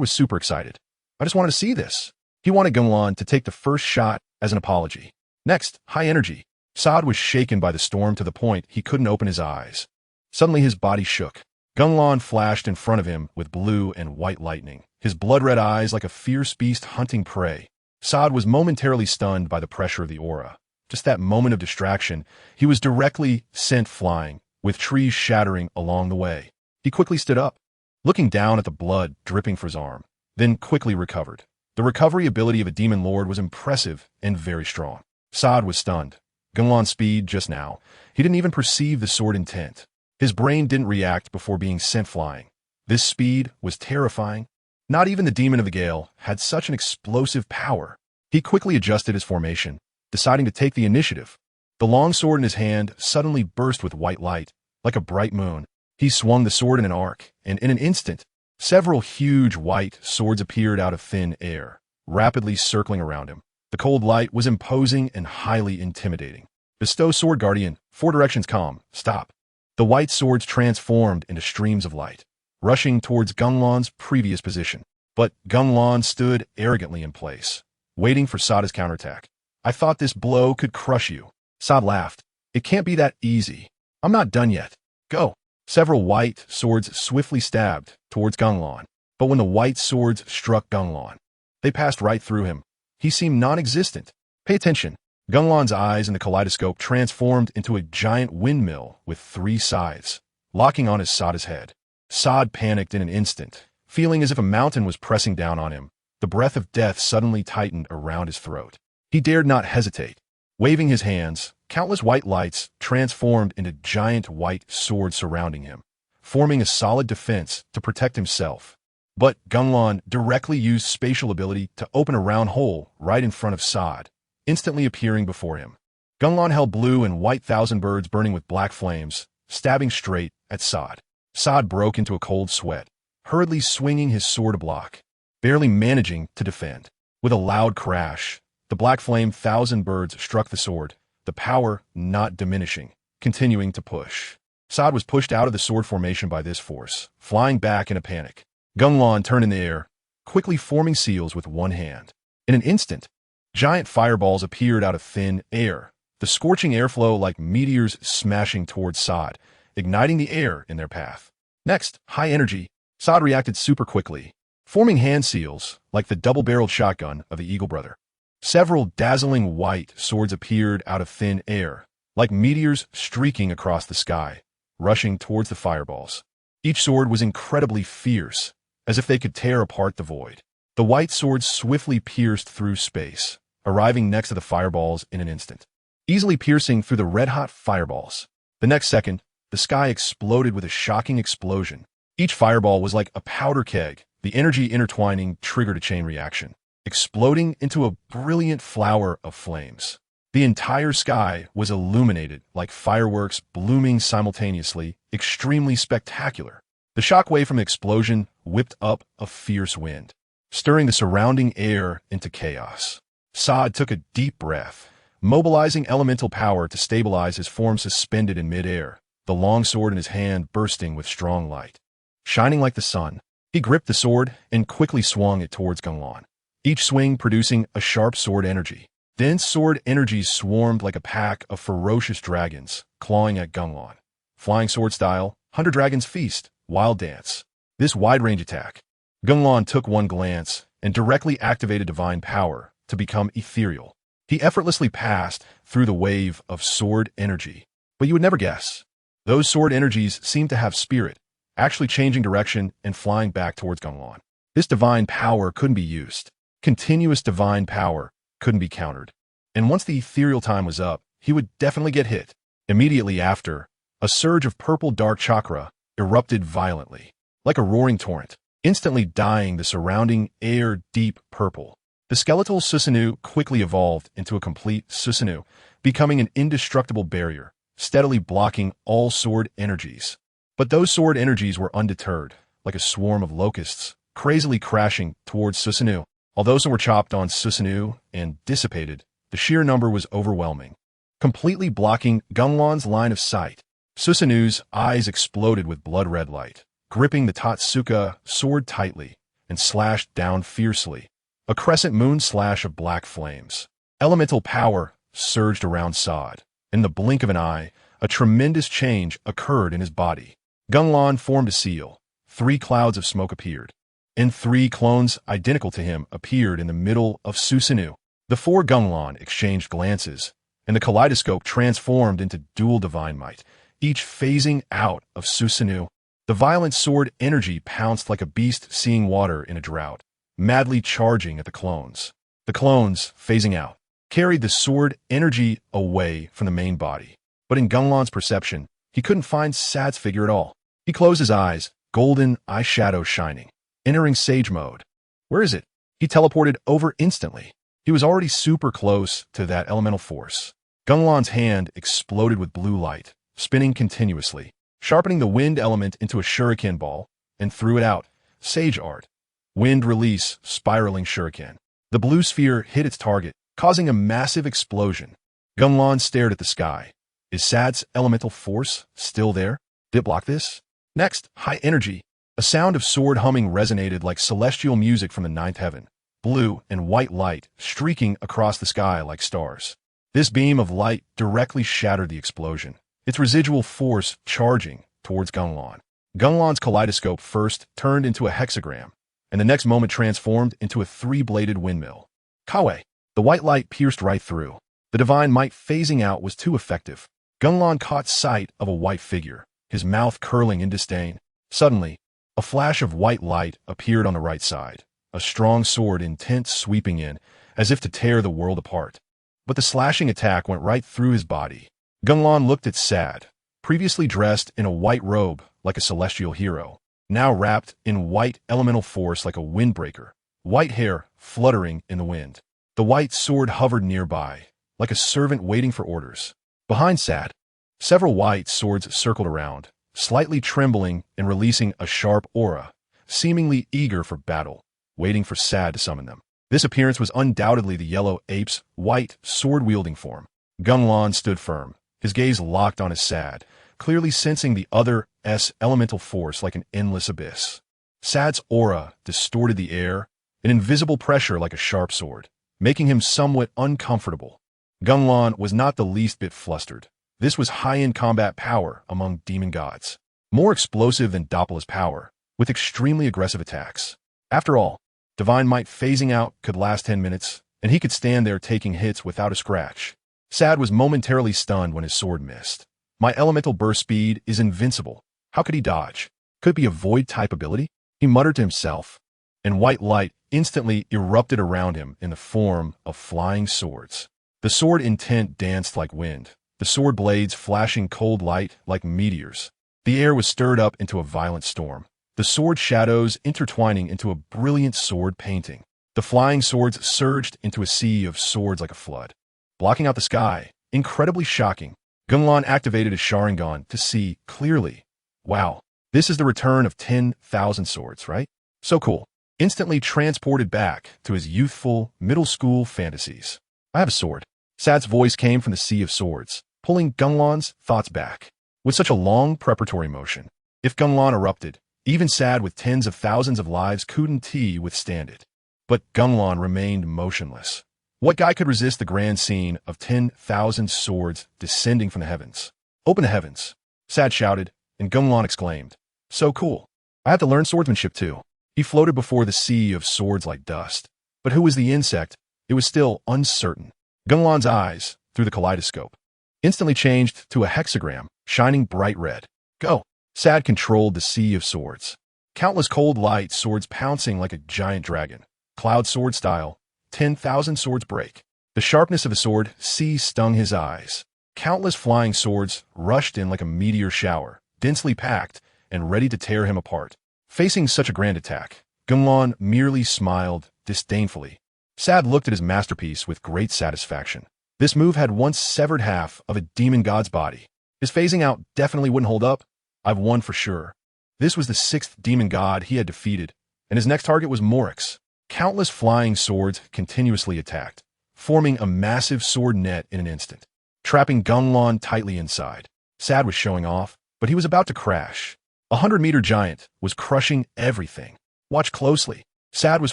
was super excited. I just wanted to see this. He wanted Gung Lan to take the first shot as an apology. Next, high energy. Sod was shaken by the storm to the point he couldn't open his eyes. Suddenly his body shook. Gung Lan flashed in front of him with blue and white lightning, his blood-red eyes like a fierce beast hunting prey. Sod was momentarily stunned by the pressure of the aura. Just that moment of distraction, he was directly sent flying, with trees shattering along the way. He quickly stood up, looking down at the blood dripping from his arm, then quickly recovered. The recovery ability of a demon lord was impressive and very strong. Sod was stunned. Gung Lan's speed just now. He didn't even perceive the sword intent. His brain didn't react before being sent flying. This speed was terrifying. Not even the demon of the gale had such an explosive power. He quickly adjusted his formation, deciding to take the initiative. The long sword in his hand suddenly burst with white light, like a bright moon. He swung the sword in an arc, and in an instant, several huge white swords appeared out of thin air, rapidly circling around him. The cold light was imposing and highly intimidating. Bestow sword guardian, 4 directions calm, stop. The white swords transformed into streams of light, rushing towards Gung Lan's previous position. But Gung Lan stood arrogantly in place, waiting for Sod's counterattack. I thought this blow could crush you. Sod laughed. It can't be that easy. I'm not done yet. Go. Several white swords swiftly stabbed towards Gung Lan. But when the white swords struck Gung Lan, they passed right through him. He seemed non-existent. Pay attention. Gung Lan's eyes in the kaleidoscope transformed into a giant windmill with 3 sides, locking on his Sod's head. Sod panicked in an instant, feeling as if a mountain was pressing down on him. The breath of death suddenly tightened around his throat. He dared not hesitate. Waving his hands, countless white lights transformed into giant white swords surrounding him, forming a solid defense to protect himself. But Gung Lan directly used spatial ability to open a round hole right in front of Sod, instantly appearing before him. Gung Lan held blue and white thousand birds burning with black flames, stabbing straight at Sod. Sod broke into a cold sweat, hurriedly swinging his sword to block, barely managing to defend. With a loud crash, the black flame thousand birds struck the sword, the power not diminishing, continuing to push. Sod was pushed out of the sword formation by this force, flying back in a panic. Gung Lan turned in the air, quickly forming seals with one hand. In an instant, giant fireballs appeared out of thin air, the scorching airflow like meteors smashing towards Sod, igniting the air in their path. Next, high energy. Sod reacted super quickly, forming hand seals like the double-barreled shotgun of the Eagle Brother. Several dazzling white swords appeared out of thin air, like meteors streaking across the sky, rushing towards the fireballs. Each sword was incredibly fierce, as if they could tear apart the void. The white swords swiftly pierced through space, arriving next to the fireballs in an instant, easily piercing through the red-hot fireballs. The next second, the sky exploded with a shocking explosion. Each fireball was like a powder keg. The energy intertwining triggered a chain reaction, exploding into a brilliant flower of flames. The entire sky was illuminated like fireworks blooming simultaneously, extremely spectacular. The shockwave from the explosion whipped up a fierce wind, stirring the surrounding air into chaos. Sod took a deep breath, mobilizing elemental power to stabilize his form suspended in midair, the long sword in his hand bursting with strong light. Shining like the sun, he gripped the sword and quickly swung it towards Gung Lan, each swing producing a sharp sword energy. Dense sword energies swarmed like a pack of ferocious dragons, clawing at Gung Lan. Flying sword style, 100 Dragons Feast, Wild Dance. This wide-range attack. Gung Lan took one glance and directly activated divine power to become ethereal. He effortlessly passed through the wave of sword energy. But you would never guess. Those sword energies seemed to have spirit, actually changing direction and flying back towards Gung Lan. This divine power couldn't be used. Continuous divine power couldn't be countered. And once the ethereal time was up, he would definitely get hit. Immediately after, a surge of purple dark chakra erupted violently, like a roaring torrent, instantly dyeing the surrounding air deep purple. The skeletal Susanoo quickly evolved into a complete Susanoo, becoming an indestructible barrier, steadily blocking all sword energies. But those sword energies were undeterred, like a swarm of locusts, crazily crashing towards Susanoo. Although some were chopped on Susanoo and dissipated, the sheer number was overwhelming, completely blocking Gung Lan's line of sight. Susanoo's eyes exploded with blood-red light, gripping the Tatsuka sword tightly, and slashed down fiercely. A crescent moon slash of black flames. Elemental power surged around Sod. In the blink of an eye, a tremendous change occurred in his body. Gung Lan formed a seal. 3 clouds of smoke appeared, and 3 clones identical to him appeared in the middle of Susanoo. The 4 Gung Lan exchanged glances, and the kaleidoscope transformed into dual divine might, each phasing out of Susanoo. The violent sword energy pounced like a beast seeing water in a drought, madly charging at the clones. The clones, phasing out, carried the sword energy away from the main body. But in Gung Lan's perception, he couldn't find Sad's figure at all. He closed his eyes, golden eyeshadow shining, entering sage mode. Where is it? He teleported over instantly. He was already super close to that elemental force. Gung Lan's hand exploded with blue light, spinning continuously, sharpening the wind element into a shuriken ball, and threw it out. Sage art. Wind release, spiraling shuriken. The blue sphere hit its target, causing a massive explosion. Gung Lan stared at the sky. Is Sad's elemental force still there? Did it block this? Next, high energy. A sound of sword humming resonated like celestial music from the ninth heaven. Blue and white light streaking across the sky like stars. This beam of light directly shattered the explosion, its residual force charging towards Gung Lan. Gung Lan's kaleidoscope first turned into a hexagram, and the next moment transformed into a 3-bladed windmill. Kawe. The white light pierced right through. The divine might phasing out was too effective. Gung Lan caught sight of a white figure, his mouth curling in disdain. Suddenly, a flash of white light appeared on the right side, a strong sword intent sweeping in, as if to tear the world apart. But the slashing attack went right through his body. Gung Lan looked at Sad, previously dressed in a white robe like a celestial hero, now wrapped in white elemental force like a windbreaker, white hair fluttering in the wind. The white sword hovered nearby, like a servant waiting for orders. Behind Sad, several white swords circled around, slightly trembling and releasing a sharp aura, seemingly eager for battle, waiting for Sad to summon them. This appearance was undoubtedly the yellow ape's white sword-wielding form. Gung Lan stood firm, his gaze locked on his Sad, clearly sensing the other's elemental force like an endless abyss. Sad's aura distorted the air, an invisible pressure like a sharp sword, making him somewhat uncomfortable. Gung Lan was not the least bit flustered. This was high-end combat power among demon gods, more explosive than Doppler's power, with extremely aggressive attacks. After all, divine might phasing out could last 10 minutes, and he could stand there taking hits without a scratch. Sad was momentarily stunned when his sword missed. My elemental burst speed is invincible. How could he dodge? Could it be a void-type ability? He muttered to himself, and white light instantly erupted around him in the form of flying swords. The sword intent danced like wind, the sword blades flashing cold light like meteors. The air was stirred up into a violent storm, the sword shadows intertwining into a brilliant sword painting. The flying swords surged into a sea of swords like a flood, blocking out the sky. Incredibly shocking. Gung Lan activated his Sharingan to see clearly. Wow, this is the return of 10,000 swords, right? So cool. Instantly transported back to his youthful, middle school fantasies. I have a sword. Sad's voice came from the sea of swords, pulling Gung Lan's thoughts back. With such a long preparatory motion, if Gung Lan erupted, even Sad with tens of thousands of lives couldn't withstand it. But Gung Lan remained motionless. What guy could resist the grand scene of 10,000 swords descending from the heavens? Open the heavens, Sad shouted, and Gung Lan exclaimed. So cool. I have to learn swordsmanship too. He floated before the sea of swords like dust. But who was the insect? It was still uncertain. Gung Lan's eyes, through the kaleidoscope, instantly changed to a hexagram, shining bright red. Go! Sad controlled the sea of swords. Countless cold light swords pouncing like a giant dragon. Cloud sword style, 10,000 swords break. The sharpness of a sword stung his eyes. Countless flying swords rushed in like a meteor shower, densely packed and ready to tear him apart. Facing such a grand attack, Gung Lan merely smiled disdainfully. Sad looked at his masterpiece with great satisfaction. This move had once severed half of a demon god's body. His phasing out definitely wouldn't hold up. I've won for sure. This was the 6th demon god he had defeated, and his next target was Morix. Countless flying swords continuously attacked, forming a massive sword net in an instant, trapping Gung Lan tightly inside. Sad was showing off, but he was about to crash. A 100-meter giant was crushing everything. Watch closely. Sad was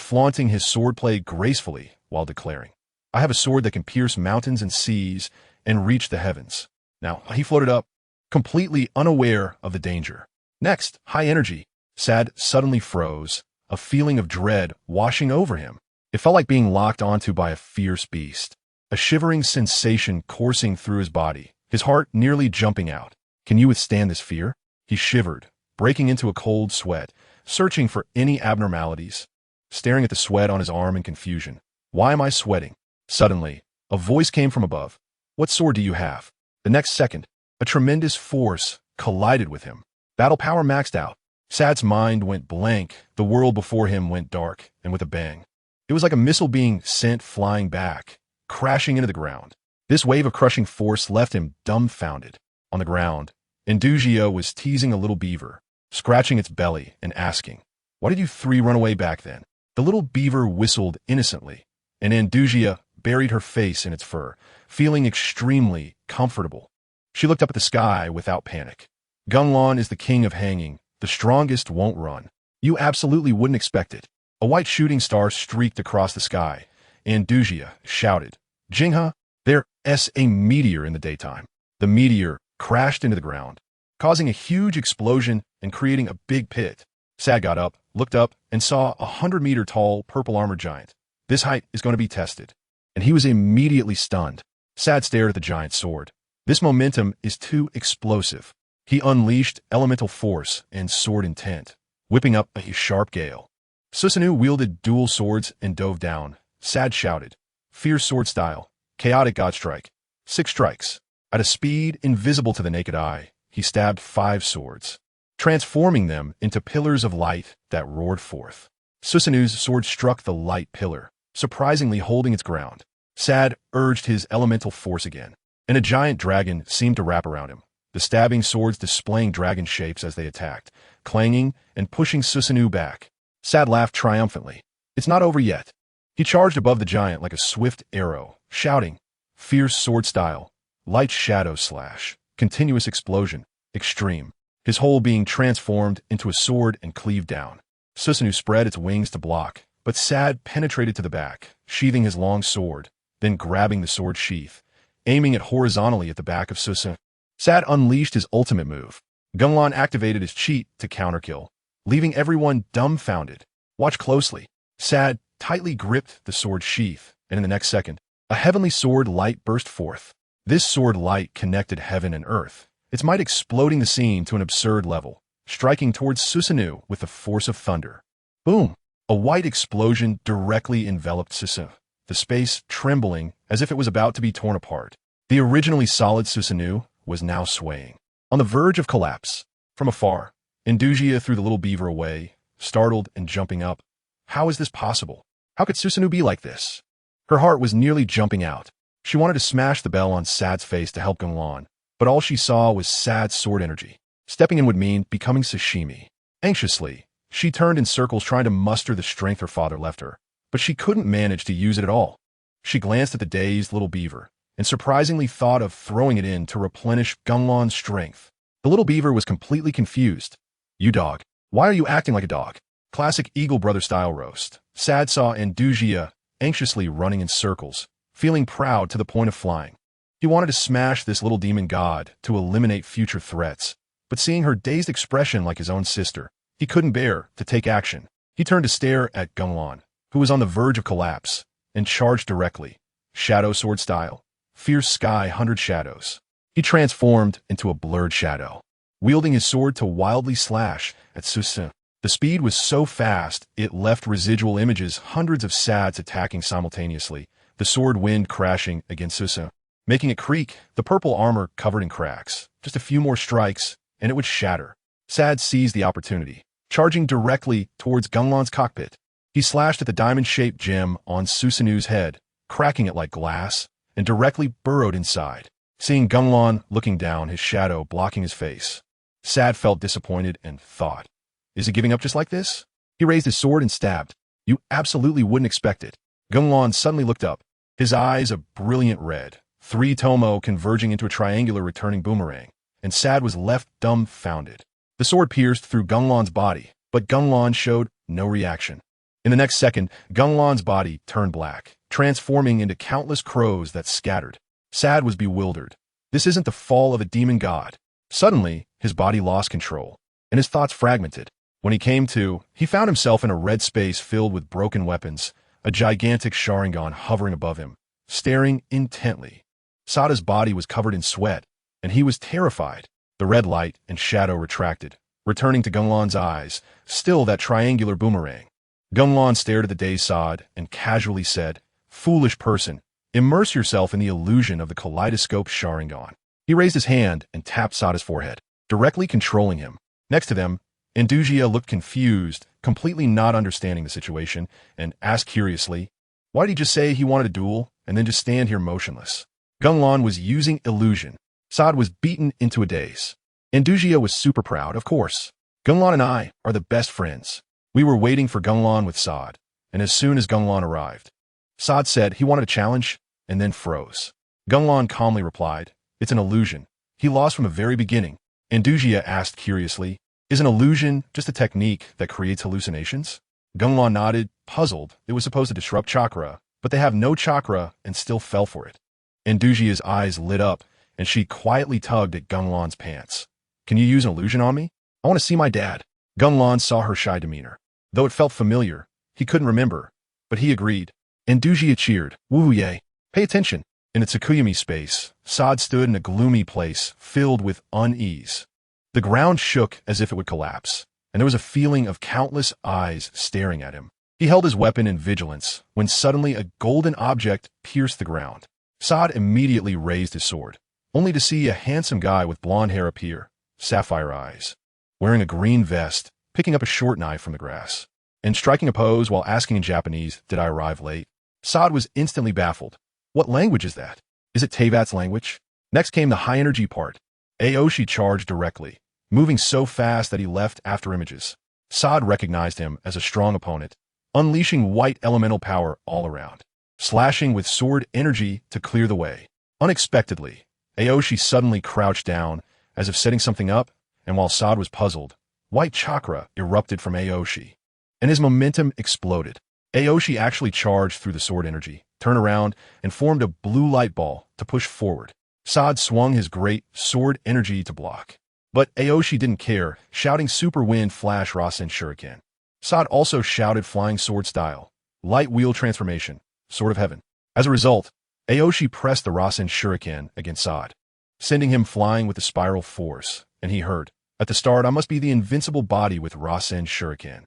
flaunting his swordplay gracefully while declaring, "I have a sword that can pierce mountains and seas and reach the heavens." Now, he floated up, completely unaware of the danger. Next, high energy. Sad suddenly froze, a feeling of dread washing over him. It felt like being locked onto by a fierce beast. A shivering sensation coursing through his body, his heart nearly jumping out. Can you withstand this fear? He shivered, breaking into a cold sweat, searching for any abnormalities, staring at the sweat on his arm in confusion. Why am I sweating? Suddenly, a voice came from above. What sword do you have? The next second, a tremendous force collided with him. Battle power maxed out. Sad's mind went blank, the world before him went dark, and with a bang. It was like a missile being sent flying back, crashing into the ground. This wave of crushing force left him dumbfounded. On the ground, Andujia was teasing a little beaver, scratching its belly and asking, "Why did you 3 run away back then?" The little beaver whistled innocently, and Andujia buried her face in its fur, feeling extremely comfortable. She looked up at the sky without panic. Gung Lan is the king of hanging. The strongest won't run. You absolutely wouldn't expect it. A white shooting star streaked across the sky. Andujia shouted, "Jingha, there's a meteor in the daytime." The meteor crashed into the ground, causing a huge explosion and creating a big pit. Sad got up, looked up, and saw a 100-meter-tall purple armor giant. This height is going to be tested. And he was immediately stunned. Sad stared at the giant's sword. This momentum is too explosive. He unleashed elemental force and sword intent, whipping up a sharp gale. Susanoo wielded dual swords and dove down. Sad shouted, "Fierce sword style, chaotic god strike." 6 strikes. At a speed invisible to the naked eye, he stabbed 5 swords, transforming them into pillars of light that roared forth. Susanoo's sword struck the light pillar, surprisingly holding its ground. Sad urged his elemental force again, and a giant dragon seemed to wrap around him, the stabbing swords displaying dragon shapes as they attacked, clanging and pushing Susanoo back. Sad laughed triumphantly. It's not over yet. He charged above the giant like a swift arrow, shouting, "Fierce sword style, light shadow slash, continuous explosion, extreme." His whole being transformed into a sword and cleaved down. Susanoo spread its wings to block, but Sad penetrated to the back, sheathing his long sword, then grabbing the sword sheath, aiming it horizontally at the back of Susanoo. Sad unleashed his ultimate move. Gung Lan activated his cheat to counterkill, leaving everyone dumbfounded. Watch closely. Sad tightly gripped the sword sheath, and in the next second, a heavenly sword light burst forth. This sword light connected heaven and earth, its might exploding the scene to an absurd level, striking towards Susanoo with the force of thunder. Boom! A white explosion directly enveloped Susanoo, the space trembling as if it was about to be torn apart. The originally solid Susanoo was now swaying, on the verge of collapse. From afar, Andujia threw the little beaver away, startled and jumping up. How is this possible? How could Susanoo be like this? Her heart was nearly jumping out. She wanted to smash the bell on Sad's face to help Gung Lan, but all she saw was Sad's sword energy. Stepping in would mean becoming sashimi. Anxiously, she turned in circles trying to muster the strength her father left her, but she couldn't manage to use it at all. She glanced at the dazed little beaver, and surprisingly thought of throwing it in to replenish Gung Lan's strength. The little beaver was completely confused. "You dog, why are you acting like a dog?" Classic Eagle Brother style roast. Sad saw Andujia anxiously running in circles, feeling proud to the point of flying. He wanted to smash this little demon god to eliminate future threats, but seeing her dazed expression like his own sister, he couldn't bear to take action. He turned to stare at Gung Lan, who was on the verge of collapse, and charged directly. Shadow sword style. Fierce sky 100 shadows. He transformed into a blurred shadow, wielding his sword to wildly slash at Susanoo. The speed was so fast, it left residual images, hundreds of Sads attacking simultaneously, the sword wind crashing against Susanoo, making it creak, the purple armor covered in cracks. Just a few more strikes, and it would shatter. Sad seized the opportunity, charging directly towards Gung Lan's cockpit. He slashed at the diamond-shaped gem on Susanoo's head, cracking it like glass, and directly burrowed inside. Seeing Gung Lan looking down, his shadow blocking his face, Sad felt disappointed and thought, "Is he giving up just like this?" He raised his sword and stabbed. You absolutely wouldn't expect it. Gung Lan suddenly looked up, his eyes a brilliant red, 3 tomo converging into a triangular returning boomerang, and Sad was left dumbfounded. The sword pierced through Gung Lan's body, but Gung Lan showed no reaction. In the next second, Gung Lan's body turned black, transforming into countless crows that scattered. Sad was bewildered. This isn't the fall of a demon god. Suddenly, his body lost control, and his thoughts fragmented. When he came to, he found himself in a red space filled with broken weapons, a gigantic Sharingan hovering above him, staring intently. Sada's body was covered in sweat, and he was terrified. The red light and shadow retracted, returning to Gung Lan's eyes, still that triangular boomerang. Gung Lan stared at the dazed Sad and casually said, "Foolish person, immerse yourself in the illusion of the kaleidoscope Sharingan." He raised his hand and tapped Sada's forehead, directly controlling him. Next to them, Andujia looked confused, completely not understanding the situation, and asked curiously, "Why did he just say he wanted a duel, and then just stand here motionless?" Gung Lan was using illusion. Sad was beaten into a daze. Andujia was super proud, of course. Gung Lan and I are the best friends. We were waiting for Gung Lan with Sad, and as soon as Gung Lan arrived, Sad said he wanted a challenge, and then froze. Gung Lan calmly replied, "It's an illusion. He lost from the very beginning." Andujia asked curiously, "Is an illusion just a technique that creates hallucinations?" Gung Lan nodded, puzzled. It was supposed to disrupt chakra, but they have no chakra and still fell for it. Andujia's eyes lit up, and she quietly tugged at Gung Lan's pants. "Can you use an illusion on me? I want to see my dad." Gung Lan saw her shy demeanor. Though it felt familiar, he couldn't remember, but he agreed. Andujia cheered, "Woo-yay, pay attention." In the Tsukuyami space, Sad stood in a gloomy place filled with unease. The ground shook as if it would collapse, and there was a feeling of countless eyes staring at him. He held his weapon in vigilance when suddenly a golden object pierced the ground. Sad immediately raised his sword, only to see a handsome guy with blonde hair appear, sapphire eyes, wearing a green vest, picking up a short knife from the grass, and striking a pose while asking in Japanese, "Did I arrive late?" Sad was instantly baffled. What language is that? Is it Teyvat's language? Next came the high-energy part. Aoshi charged directly, moving so fast that he left after images. Sad recognized him as a strong opponent, unleashing white elemental power all around, slashing with sword energy to clear the way. Unexpectedly, Aoshi suddenly crouched down, as if setting something up, and while Sad was puzzled, white chakra erupted from Aoshi, and his momentum exploded. Aoshi actually charged through the sword energy, turned around, and formed a blue light ball to push forward. Sad swung his great sword energy to block. But Aoshi didn't care, shouting Super Wind Flash Rasen Shuriken. Sad also shouted Flying Sword Style, Light Wheel Transformation, Sword of Heaven. As a result, Aoshi pressed the Rasen Shuriken against Sad, sending him flying with the spiral force, and he heard, "At the start, I must be the invincible body with Rasen Shuriken."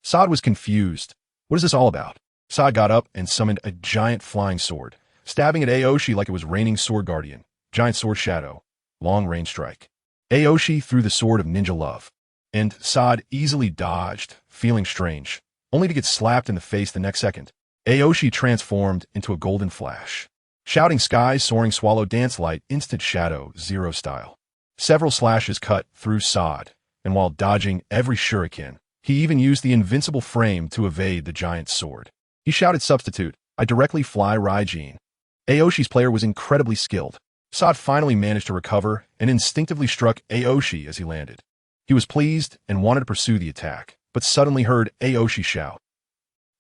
Sad was confused. What is this all about? Sad got up and summoned a giant flying sword, stabbing at Aoshi like it was raining Sword Guardian, giant sword shadow, long range strike. Aoshi threw the sword of ninja love, and Sad easily dodged, feeling strange, only to get slapped in the face the next second. Aoshi transformed into a golden flash. Shouting skies, soaring swallow dance light, instant shadow, zero style. Several slashes cut through Sad, and while dodging every shuriken, he even used the invincible frame to evade the giant's sword. He shouted substitute, "I directly fly Raijin." Aoshi's player was incredibly skilled. Sad finally managed to recover and instinctively struck Aoshi as he landed. He was pleased and wanted to pursue the attack, but suddenly heard Aoshi shout,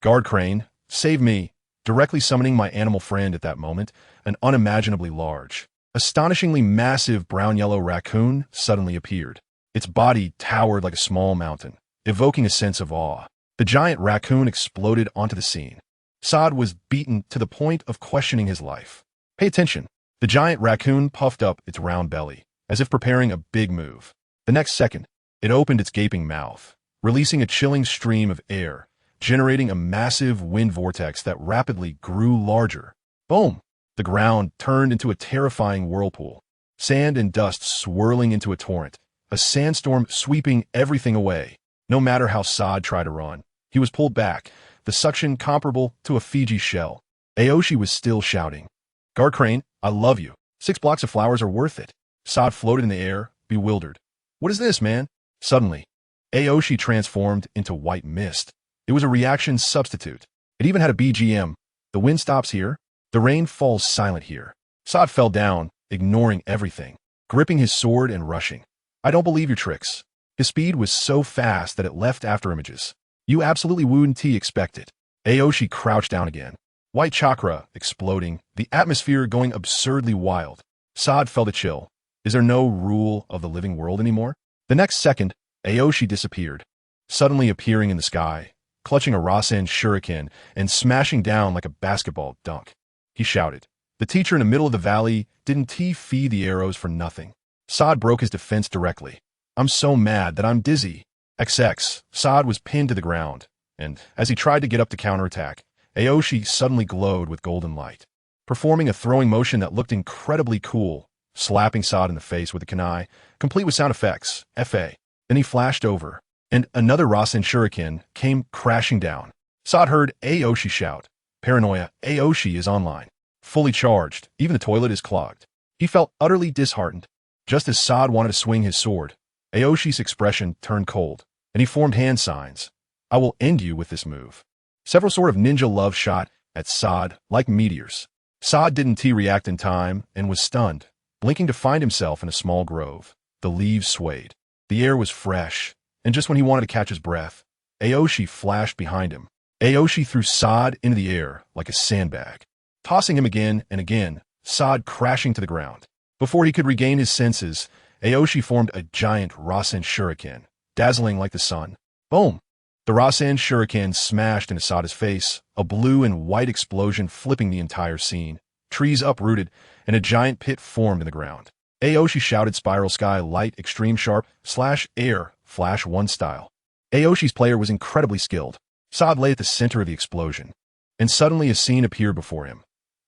"Guard Crane, save me," directly summoning my animal friend at that moment, an unimaginably large, astonishingly massive brown-yellow raccoon suddenly appeared. Its body towered like a small mountain, evoking a sense of awe. The giant raccoon exploded onto the scene. Sad was beaten to the point of questioning his life. Pay attention. The giant raccoon puffed up its round belly, as if preparing a big move. The next second, it opened its gaping mouth, releasing a chilling stream of air, generating a massive wind vortex that rapidly grew larger. Boom! The ground turned into a terrifying whirlpool, sand and dust swirling into a torrent, a sandstorm sweeping everything away. No matter how Sad tried to run, he was pulled back, the suction comparable to a Fiji shell. Aoshi was still shouting. Guard Crane, I love you. 6 blocks of flowers are worth it. Sod floated in the air, bewildered. What is this, man? Suddenly, Aoshi transformed into white mist. It was a reaction substitute. It even had a BGM. The wind stops here. The rain falls silent here. Sod fell down, ignoring everything, gripping his sword and rushing. I don't believe your tricks. His speed was so fast that it left after images. You absolutely wouldn't expect it. Aoshi crouched down again. White chakra exploding, the atmosphere going absurdly wild. Sod felt a chill. Is there no rule of the living world anymore? The next second, Aoshi disappeared, suddenly appearing in the sky, clutching a Rasen shuriken and smashing down like a basketball dunk. He shouted. The teacher in the middle of the valley didn't feed the arrows for nothing. Sod broke his defense directly. I'm so mad that I'm dizzy. XX. Sod was pinned to the ground, and as he tried to get up to counterattack, Aoshi suddenly glowed with golden light, performing a throwing motion that looked incredibly cool, slapping Sod in the face with a kunai, complete with sound effects, FA. Then he flashed over, and another Rasen shuriken came crashing down. Sod heard Aoshi shout, Paranoia, Aoshi is online. Fully charged, even the toilet is clogged. He felt utterly disheartened. Just as Sod wanted to swing his sword, Aoshi's expression turned cold, and he formed hand signs. I will end you with this move. Several sort of ninja love shot at Sod like meteors. Sod didn't react in time and was stunned, blinking to find himself in a small grove. The leaves swayed. The air was fresh, and just when he wanted to catch his breath, Aoshi flashed behind him. Aoshi threw Sod into the air like a sandbag, tossing him again and again, Sod crashing to the ground. Before he could regain his senses, Aoshi formed a giant Rasen shuriken, dazzling like the sun. Boom! The Rasen shuriken smashed into Sod's face, a blue and white explosion flipping the entire scene. Trees uprooted, and a giant pit formed in the ground. Aoshi shouted Spiral Sky Light Extreme Sharp / Air Flash 1 style. Aoshi's player was incredibly skilled. Sod lay at the center of the explosion, and suddenly a scene appeared before him.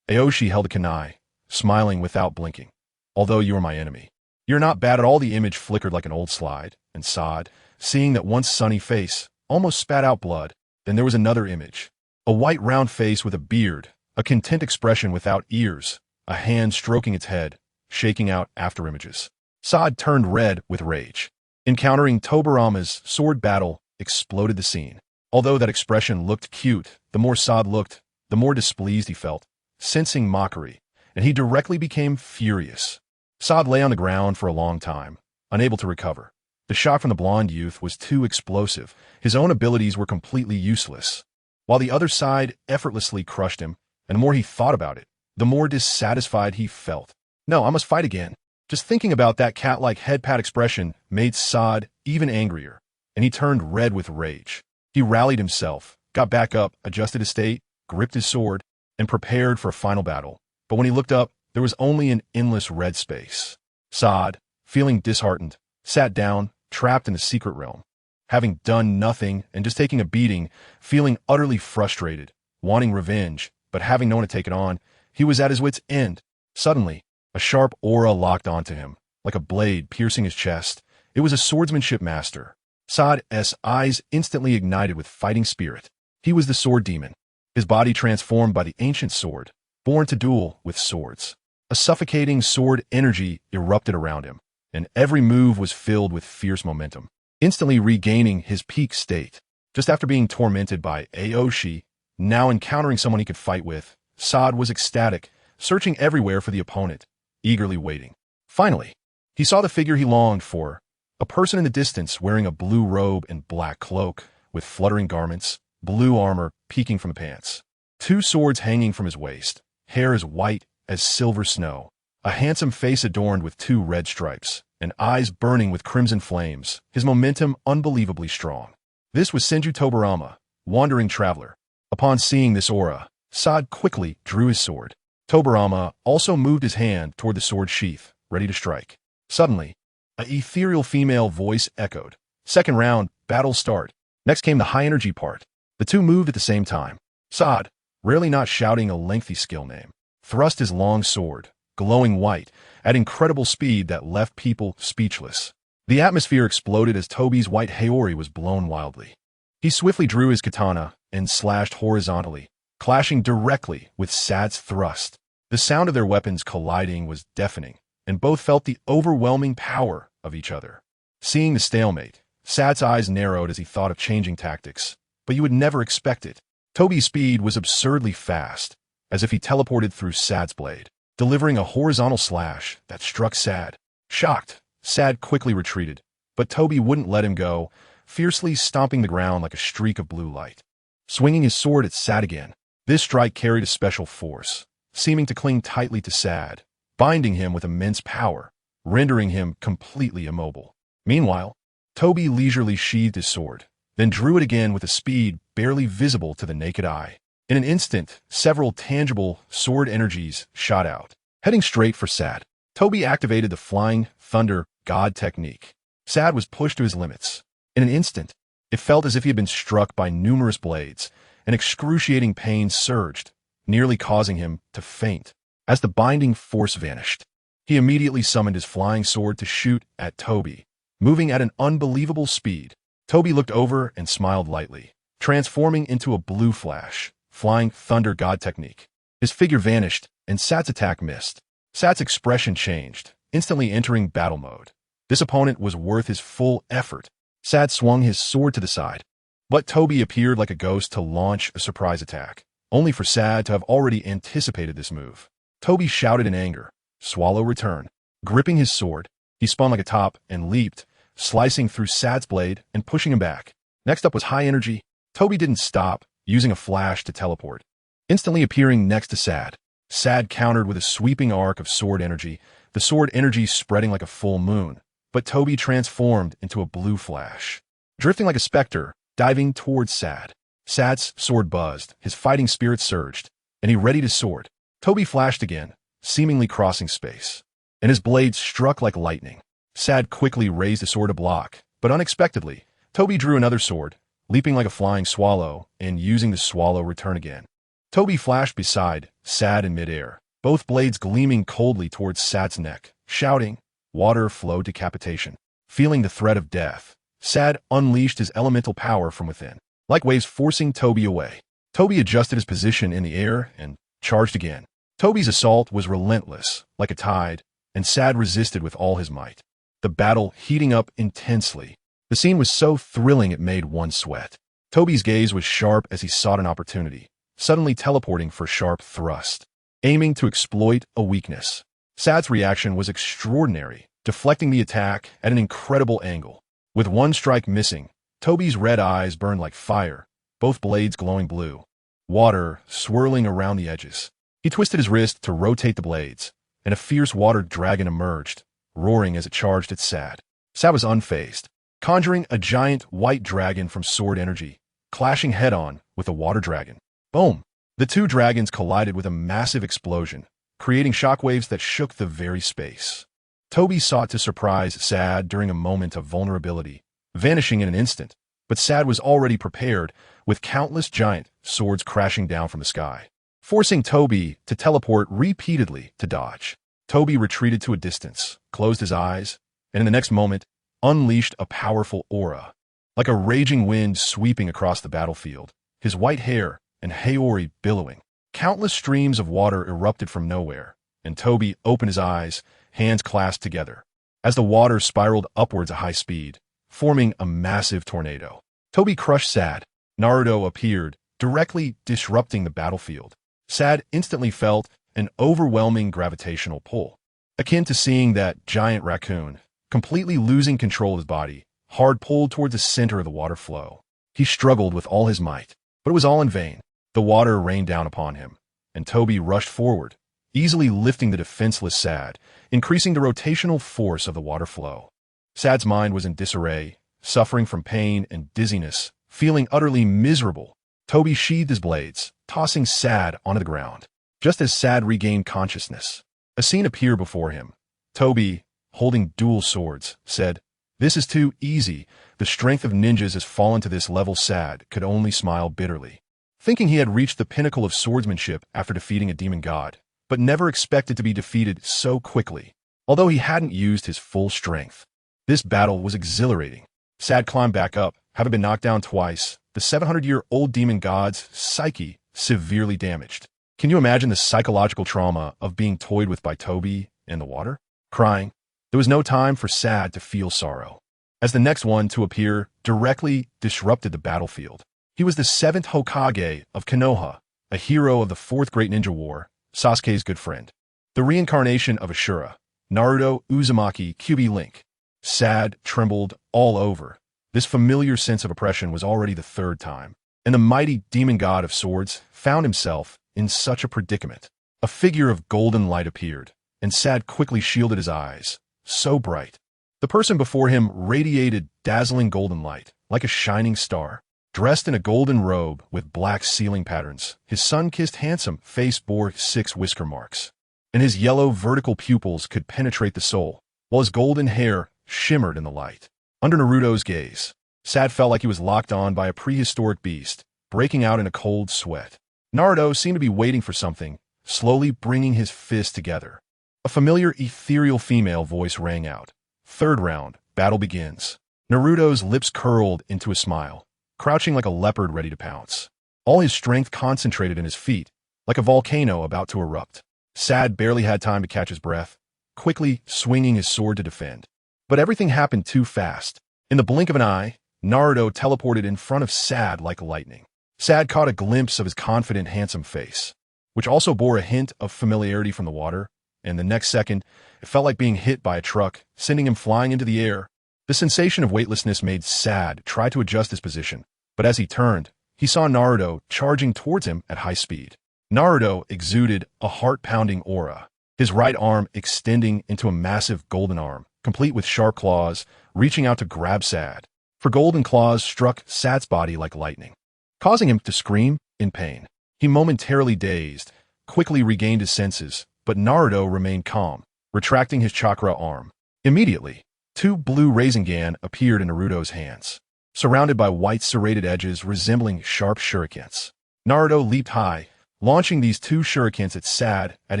Aoshi held a kunai, smiling without blinking. Although you are my enemy, you're not bad at all. The image flickered like an old slide, and Sod, seeing that once sunny face, almost spat out blood. Then there was another image. A white round face with a beard, a content expression without ears, a hand stroking its head, shaking out after images. Sod turned red with rage. Encountering Tobarama's sword battle exploded the scene. Although that expression looked cute, the more Sod looked, the more displeased he felt, sensing mockery, and he directly became furious. Sod lay on the ground for a long time, unable to recover. The shock from the blonde youth was too explosive. His own abilities were completely useless, while the other side effortlessly crushed him, and the more he thought about it, the more dissatisfied he felt. No, I must fight again. Just thinking about that cat-like head-pat expression made Sod even angrier, and he turned red with rage. He rallied himself, got back up, adjusted his state, gripped his sword, and prepared for a final battle. But when he looked up, there was only an endless red space. Sod, feeling disheartened, sat down, trapped in a secret realm. Having done nothing and just taking a beating, feeling utterly frustrated, wanting revenge, but having no one to take it on, he was at his wit's end. Suddenly, a sharp aura locked onto him, like a blade piercing his chest. It was a swordsmanship master. Sod's eyes instantly ignited with fighting spirit. He was the sword demon, his body transformed by the ancient sword, born to duel with swords. A suffocating sword energy erupted around him, and every move was filled with fierce momentum, instantly regaining his peak state. Just after being tormented by Aoshi, now encountering someone he could fight with, Sod was ecstatic, searching everywhere for the opponent, eagerly waiting. Finally, he saw the figure he longed for, a person in the distance wearing a blue robe and black cloak, with fluttering garments, blue armor peeking from the pants, 2 swords hanging from his waist, hair as white as silver snow, a handsome face adorned with 2 red stripes, and eyes burning with crimson flames, his momentum unbelievably strong. This was Senju Tobarama, wandering traveler. Upon seeing this aura, Sod quickly drew his sword. Tobarama also moved his hand toward the sword sheath, ready to strike. Suddenly, an ethereal female voice echoed. Second round, battle start. Next came the high-energy part. The two moved at the same time. Sod, rarely not shouting a lengthy skill name, thrust his long sword, glowing white, at incredible speed that left people speechless. The atmosphere exploded as Toby's white Haori was blown wildly. He swiftly drew his katana, and slashed horizontally, clashing directly with Sad's thrust. The sound of their weapons colliding was deafening, and both felt the overwhelming power of each other. Seeing the stalemate, Sad's eyes narrowed as he thought of changing tactics, but you would never expect it. Toby's speed was absurdly fast, as if he teleported through Sad's blade, delivering a horizontal slash that struck Sad. Shocked, Sad quickly retreated, but Toby wouldn't let him go, fiercely stomping the ground like a streak of blue light. Swinging his sword at Sad again, this strike carried a special force, seeming to cling tightly to Sad, binding him with immense power, rendering him completely immobile. Meanwhile, Toby leisurely sheathed his sword, then drew it again with a speed barely visible to the naked eye. In an instant, several tangible sword energies shot out, heading straight for Sad. Toby activated the Flying Thunder God technique. Sad was pushed to his limits. In an instant, it felt as if he had been struck by numerous blades, and excruciating pain surged, nearly causing him to faint. As the binding force vanished, he immediately summoned his flying sword to shoot at Toby, moving at an unbelievable speed. Toby looked over and smiled lightly, transforming into a blue flash. Flying Thunder God technique. His figure vanished, and Sad's attack missed. Sad's expression changed, instantly entering battle mode. This opponent was worth his full effort. Sad swung his sword to the side, but Toby appeared like a ghost to launch a surprise attack, only for Sad to have already anticipated this move. Toby shouted in anger. Swallow return. Gripping his sword, he spun like a top and leaped, slicing through Sad's blade and pushing him back. Next up was high energy. Toby didn't stop, using a flash to teleport, instantly appearing next to Sad. Sad countered with a sweeping arc of sword energy, the sword energy spreading like a full moon, but Toby transformed into a blue flash, drifting like a specter, diving towards Sad. Sad's sword buzzed, his fighting spirit surged, and he readied his sword. Toby flashed again, seemingly crossing space, and his blade struck like lightning. Sad quickly raised his sword to block, but unexpectedly, Toby drew another sword, leaping like a flying swallow and using the swallow return again. Toby flashed beside Sad in midair, both blades gleaming coldly towards Sad's neck, shouting, "Water flow decapitation." Feeling the threat of death, Sad unleashed his elemental power from within, like waves forcing Toby away. Toby adjusted his position in the air and charged again. Toby's assault was relentless, like a tide, and Sad resisted with all his might. The battle heating up intensely. The scene was so thrilling it made one sweat. Toby's gaze was sharp as he sought an opportunity, suddenly teleporting for a sharp thrust, aiming to exploit a weakness. Sad's reaction was extraordinary, deflecting the attack at an incredible angle. With one strike missing, Toby's red eyes burned like fire, both blades glowing blue, water swirling around the edges. He twisted his wrist to rotate the blades, and a fierce water dragon emerged, roaring as it charged at Sad. Sad was unfazed, conjuring a giant white dragon from sword energy, clashing head-on with the water dragon. Boom! The two dragons collided with a massive explosion, creating shockwaves that shook the very space. Toby sought to surprise Sad during a moment of vulnerability, vanishing in an instant, but Sad was already prepared, with countless giant swords crashing down from the sky, forcing Toby to teleport repeatedly to dodge. Toby retreated to a distance, closed his eyes, and in the next moment, unleashed a powerful aura. Like a raging wind sweeping across the battlefield, his white hair and Haori billowing. Countless streams of water erupted from nowhere, and Toby opened his eyes, hands clasped together, as the water spiraled upwards at high speed, forming a massive tornado. Toby crushed Sad. Naruto appeared, directly disrupting the battlefield. Sad instantly felt an overwhelming gravitational pull, akin to seeing that giant raccoon, completely losing control of his body, hard pulled towards the center of the water flow. He struggled with all his might, but it was all in vain. The water rained down upon him, and Toby rushed forward, easily lifting the defenseless Sad, increasing the rotational force of the water flow. Sad's mind was in disarray, suffering from pain and dizziness, feeling utterly miserable. Toby sheathed his blades, tossing Sad onto the ground. Just as Sad regained consciousness, a scene appeared before him. Toby, holding dual swords, said, "This is too easy. The strength of ninjas has fallen to this level." Sad could only smile bitterly, thinking he had reached the pinnacle of swordsmanship after defeating a demon god, but never expected to be defeated so quickly, although he hadn't used his full strength. This battle was exhilarating. Sad climbed back up, having been knocked down twice, the 700-year-old demon god's psyche severely damaged. Can you imagine the psychological trauma of being toyed with by Toby in the water? Crying. There was no time for Sad to feel sorrow, as the next one to appear directly disrupted the battlefield. He was the 7th Hokage of Konoha, a hero of the 4th Great Ninja War, Sasuke's good friend. The reincarnation of Ashura, Naruto Uzumaki QB Link. Sad trembled all over. This familiar sense of oppression was already the 3rd time, and the mighty demon god of swords found himself in such a predicament. A figure of golden light appeared, and Sad quickly shielded his eyes, so bright. The person before him radiated dazzling golden light, like a shining star. Dressed in a golden robe with black ceiling patterns, his sun-kissed handsome face bore 6 whisker marks, and his yellow vertical pupils could penetrate the soul, while his golden hair shimmered in the light. Under Naruto's gaze, Sad felt like he was locked on by a prehistoric beast, breaking out in a cold sweat. Naruto seemed to be waiting for something, slowly bringing his fists together. A familiar ethereal female voice rang out. 3rd round, battle begins. Naruto's lips curled into a smile, crouching like a leopard ready to pounce. All his strength concentrated in his feet, like a volcano about to erupt. Sad barely had time to catch his breath, quickly swinging his sword to defend. But everything happened too fast. In the blink of an eye, Naruto teleported in front of Sad like lightning. Sad caught a glimpse of his confident, handsome face, which also bore a hint of familiarity from the water, and the next second, it felt like being hit by a truck, sending him flying into the air. The sensation of weightlessness made Sad try to adjust his position, but as he turned, he saw Naruto charging towards him at high speed. Naruto exuded a heart-pounding aura, his right arm extending into a massive golden arm, complete with sharp claws, reaching out to grab Sad. For golden claws struck Sad's body like lightning, causing him to scream in pain. He momentarily dazed, quickly regained his senses, but Naruto remained calm, retracting his chakra arm. Immediately, 2 blue Rasengan appeared in Naruto's hands, surrounded by white serrated edges resembling sharp shurikens. Naruto leaped high, launching these 2 shurikens at Sad at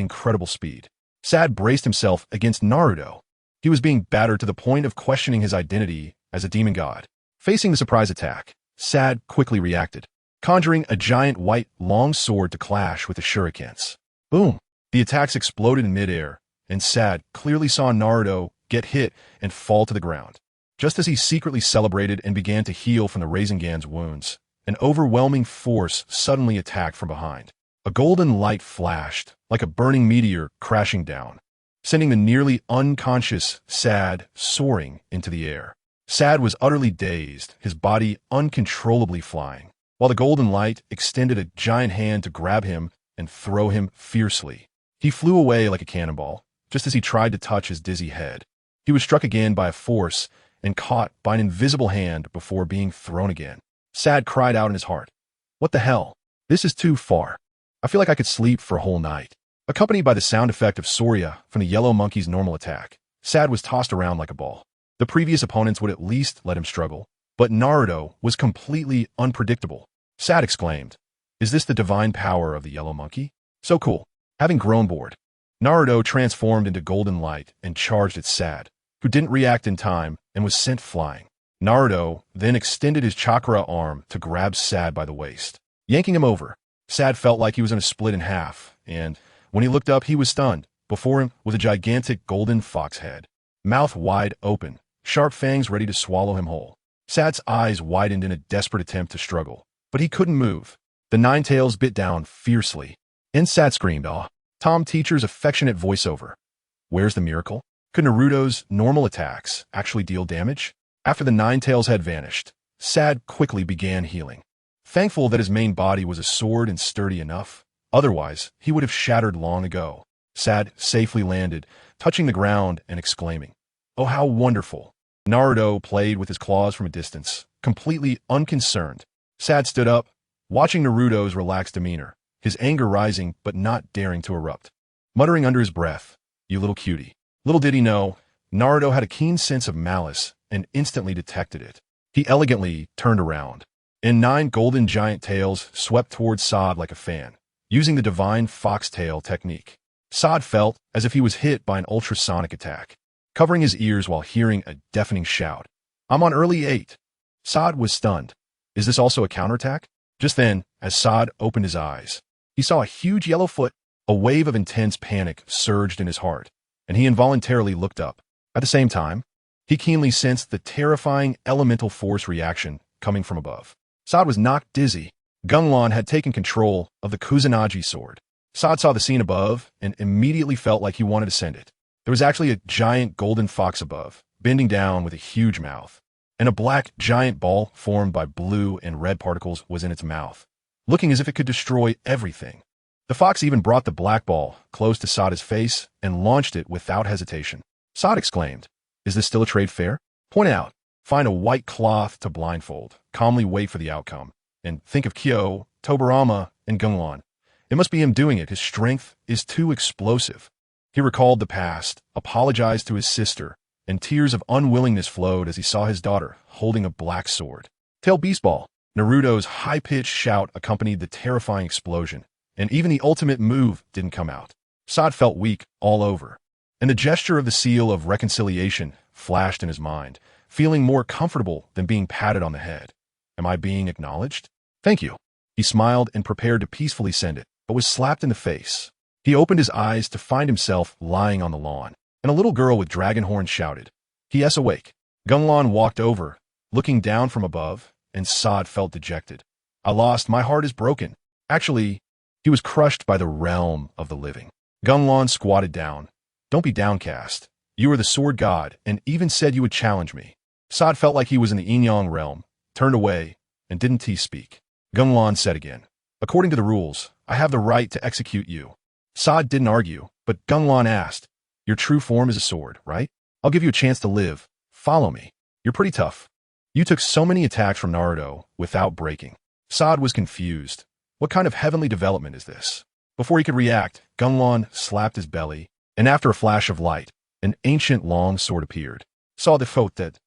incredible speed. Sad braced himself against Naruto. He was being battered to the point of questioning his identity as a demon god. Facing the surprise attack, Sad quickly reacted, conjuring a giant white long sword to clash with the shurikens. Boom! The attacks exploded in midair, and Sad clearly saw Naruto get hit and fall to the ground. Just as he secretly celebrated and began to heal from the Rasengan's wounds, an overwhelming force suddenly attacked from behind. A golden light flashed, like a burning meteor crashing down, sending the nearly unconscious Sad soaring into the air. Sad was utterly dazed, his body uncontrollably flying, while the golden light extended a giant hand to grab him and throw him fiercely. He flew away like a cannonball, just as he tried to touch his dizzy head. He was struck again by a force and caught by an invisible hand before being thrown again. Sad cried out in his heart, "What the hell? This is too far. I feel like I could sleep for a whole night." Accompanied by the sound effect of Soria from the yellow monkey's normal attack, Sad was tossed around like a ball. The previous opponents would at least let him struggle, but Naruto was completely unpredictable. Sad exclaimed, "Is this the divine power of the yellow monkey? So cool." Having grown bored, Naruto transformed into golden light and charged at Sad, who didn't react in time and was sent flying. Naruto then extended his chakra arm to grab Sad by the waist, yanking him over. Sad felt like he was going to split in half, and when he looked up, he was stunned. Before him was a gigantic golden fox head, mouth wide open, sharp fangs ready to swallow him whole. Sad's eyes widened in a desperate attempt to struggle, but he couldn't move. The 9 tails bit down fiercely, and Sad screamed, "Aw." Tom Teacher's affectionate voiceover. Where's the miracle? Could Naruto's normal attacks actually deal damage? After the 9 tails had vanished, Sad quickly began healing. Thankful that his main body was a sword and sturdy enough, otherwise he would have shattered long ago. Sad safely landed, touching the ground and exclaiming, "Oh, how wonderful." Naruto played with his claws from a distance, completely unconcerned. Sad stood up, watching Naruto's relaxed demeanor, his anger rising but not daring to erupt. Muttering under his breath, "You little cutie." Little did he know, Naruto had a keen sense of malice and instantly detected it. He elegantly turned around, and 9 golden giant tails swept towards Sod like a fan, using the divine foxtail technique. Sod felt as if he was hit by an ultrasonic attack, covering his ears while hearing a deafening shout, "I'm on early 8." Sod was stunned. Is this also a counterattack? Just then, as Saad opened his eyes, he saw a huge yellow foot. A wave of intense panic surged in his heart, and he involuntarily looked up. At the same time, he keenly sensed the terrifying elemental force reaction coming from above. Saad was knocked dizzy. Gung Lan had taken control of the Kusanagi sword. Saad saw the scene above and immediately felt like he wanted to send it. There was actually a giant golden fox above, bending down with a huge mouth, and a black giant ball formed by blue and red particles was in its mouth, looking as if it could destroy everything. The fox even brought the black ball close to Saad's face and launched it without hesitation. Saad exclaimed, "Is this still a trade fair? Point out, find a white cloth to blindfold, calmly wait for the outcome, and think of Kyo, Tobarama, and Gung Lan. It must be him doing it. His strength is too explosive." He recalled the past, apologized to his sister, and tears of unwillingness flowed as he saw his daughter holding a black sword. Tail Beast Ball. Naruto's high-pitched shout accompanied the terrifying explosion, and even the ultimate move didn't come out. Saad felt weak all over, and the gesture of the seal of reconciliation flashed in his mind, feeling more comfortable than being patted on the head. Am I being acknowledged? Thank you. He smiled and prepared to peacefully send it, but was slapped in the face. He opened his eyes to find himself lying on the lawn, and a little girl with dragon horns shouted, "He is awake." Gung Lan walked over, looking down from above, and Saad felt dejected. "I lost. My heart is broken." Actually, he was crushed by the realm of the living. Gung Lan squatted down. "Don't be downcast. You are the sword god, and even said you would challenge me." Saad felt like he was in the Yin-Yang realm, turned away, and didn't he speak. Gung Lan said again, "According to the rules, I have the right to execute you." Saad didn't argue, but Gung Lan asked, "Your true form is a sword, right? I'll give you a chance to live. Follow me. You're pretty tough. You took so many attacks from Naruto without breaking." Saad was confused. What kind of heavenly development is this? Before he could react, Gung Lan slapped his belly, and after a flash of light, an ancient long sword appeared. Saw the Fortified.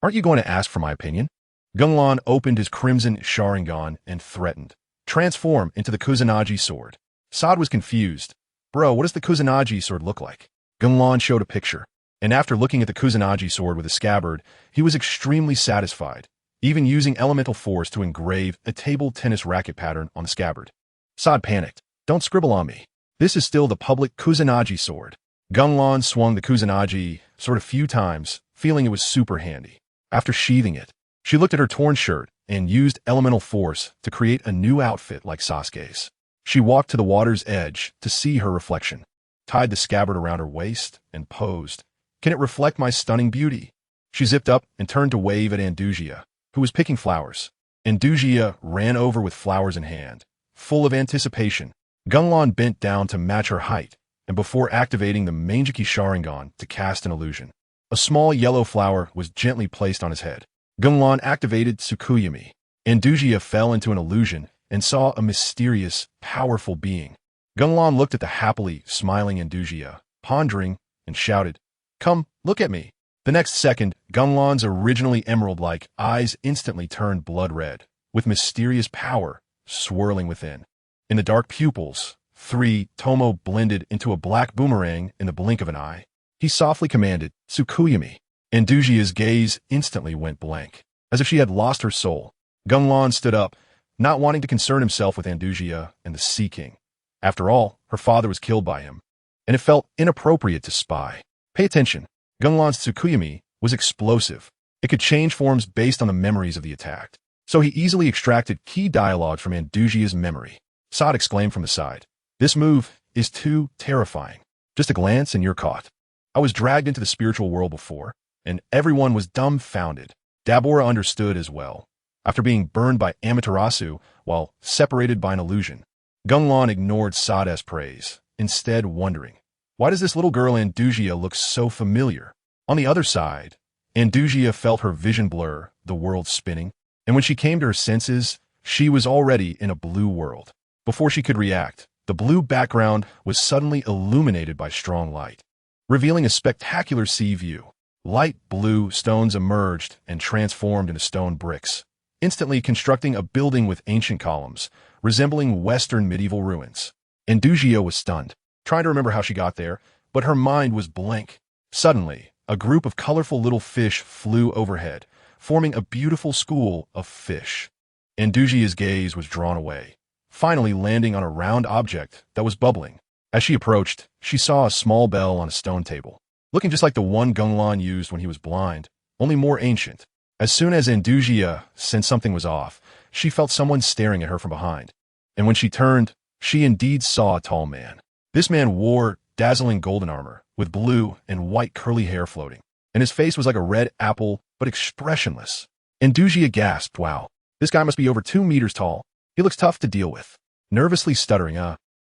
Aren't you going to ask for my opinion? Gung Lan opened his crimson Sharingan and threatened, "Transform into the Kusanagi sword." Saad was confused. "Bro, what does the Kusanagi sword look like?" Gung Lan showed a picture, and after looking at the Kusanagi sword with a scabbard, he was extremely satisfied, even using elemental force to engrave a table tennis racket pattern on the scabbard. Saad panicked. "Don't scribble on me. This is still the public Kusanagi sword." Gung Lan swung the Kusanagi sword a few times, feeling it was super handy. After sheathing it, she looked at her torn shirt and used elemental force to create a new outfit like Sasuke's. She walked to the water's edge to see her reflection, tied the scabbard around her waist, and posed. "Can it reflect my stunning beauty?" She zipped up and turned to wave at Andujia, who was picking flowers. Andujia ran over with flowers in hand, full of anticipation. Gung Lan bent down to match her height, and before activating the Manjiki Sharingan to cast an illusion, a small yellow flower was gently placed on his head. Gung Lan activated Tsukuyami. Andujia fell into an illusion and saw a mysterious, powerful being. Gung Lan looked at the happily smiling Andujia, pondering, and shouted, "Come, look at me." The next second, Gung Lan's originally emerald-like eyes instantly turned blood red, with mysterious power swirling within. In the dark pupils, 3 Tomo blended into a black boomerang in the blink of an eye. He softly commanded, "Tsukuyami." Andujia's gaze instantly went blank, as if she had lost her soul. Gung Lan stood up, not wanting to concern himself with Andujia and the Sea King. After all, her father was killed by him, and it felt inappropriate to spy. Pay attention. Gung Lan's Tsukuyami was explosive. It could change forms based on the memories of the attack, so he easily extracted key dialogue from Andujia's memory. Saad exclaimed from the side, "This move is too terrifying. Just a glance and you're caught." I was dragged into the spiritual world before, and everyone was dumbfounded. Dabura understood as well. After being burned by Amaterasu while separated by an illusion, Gung Lan ignored Saad's praise, instead wondering, why does this little girl Andujia look so familiar? On the other side, Andujia felt her vision blur, the world spinning, and when she came to her senses, she was already in a blue world. Before she could react, the blue background was suddenly illuminated by strong light, revealing a spectacular sea view. Light blue stones emerged and transformed into stone bricks, instantly constructing a building with ancient columns, resembling Western medieval ruins. Andujia was stunned, trying to remember how she got there, but her mind was blank. Suddenly, a group of colorful little fish flew overhead, forming a beautiful school of fish. Andujia's gaze was drawn away, finally landing on a round object that was bubbling. As she approached, she saw a small bell on a stone table, looking just like the one Gung Lan used when he was blind, only more ancient. As soon as Andujia sensed something was off, she felt someone staring at her from behind. And when she turned, she indeed saw a tall man. This man wore dazzling golden armor, with blue and white curly hair floating, and his face was like a red apple, but expressionless. Andujia gasped, "Wow, this guy must be over 2 meters tall. He looks tough to deal with." Nervously stuttering,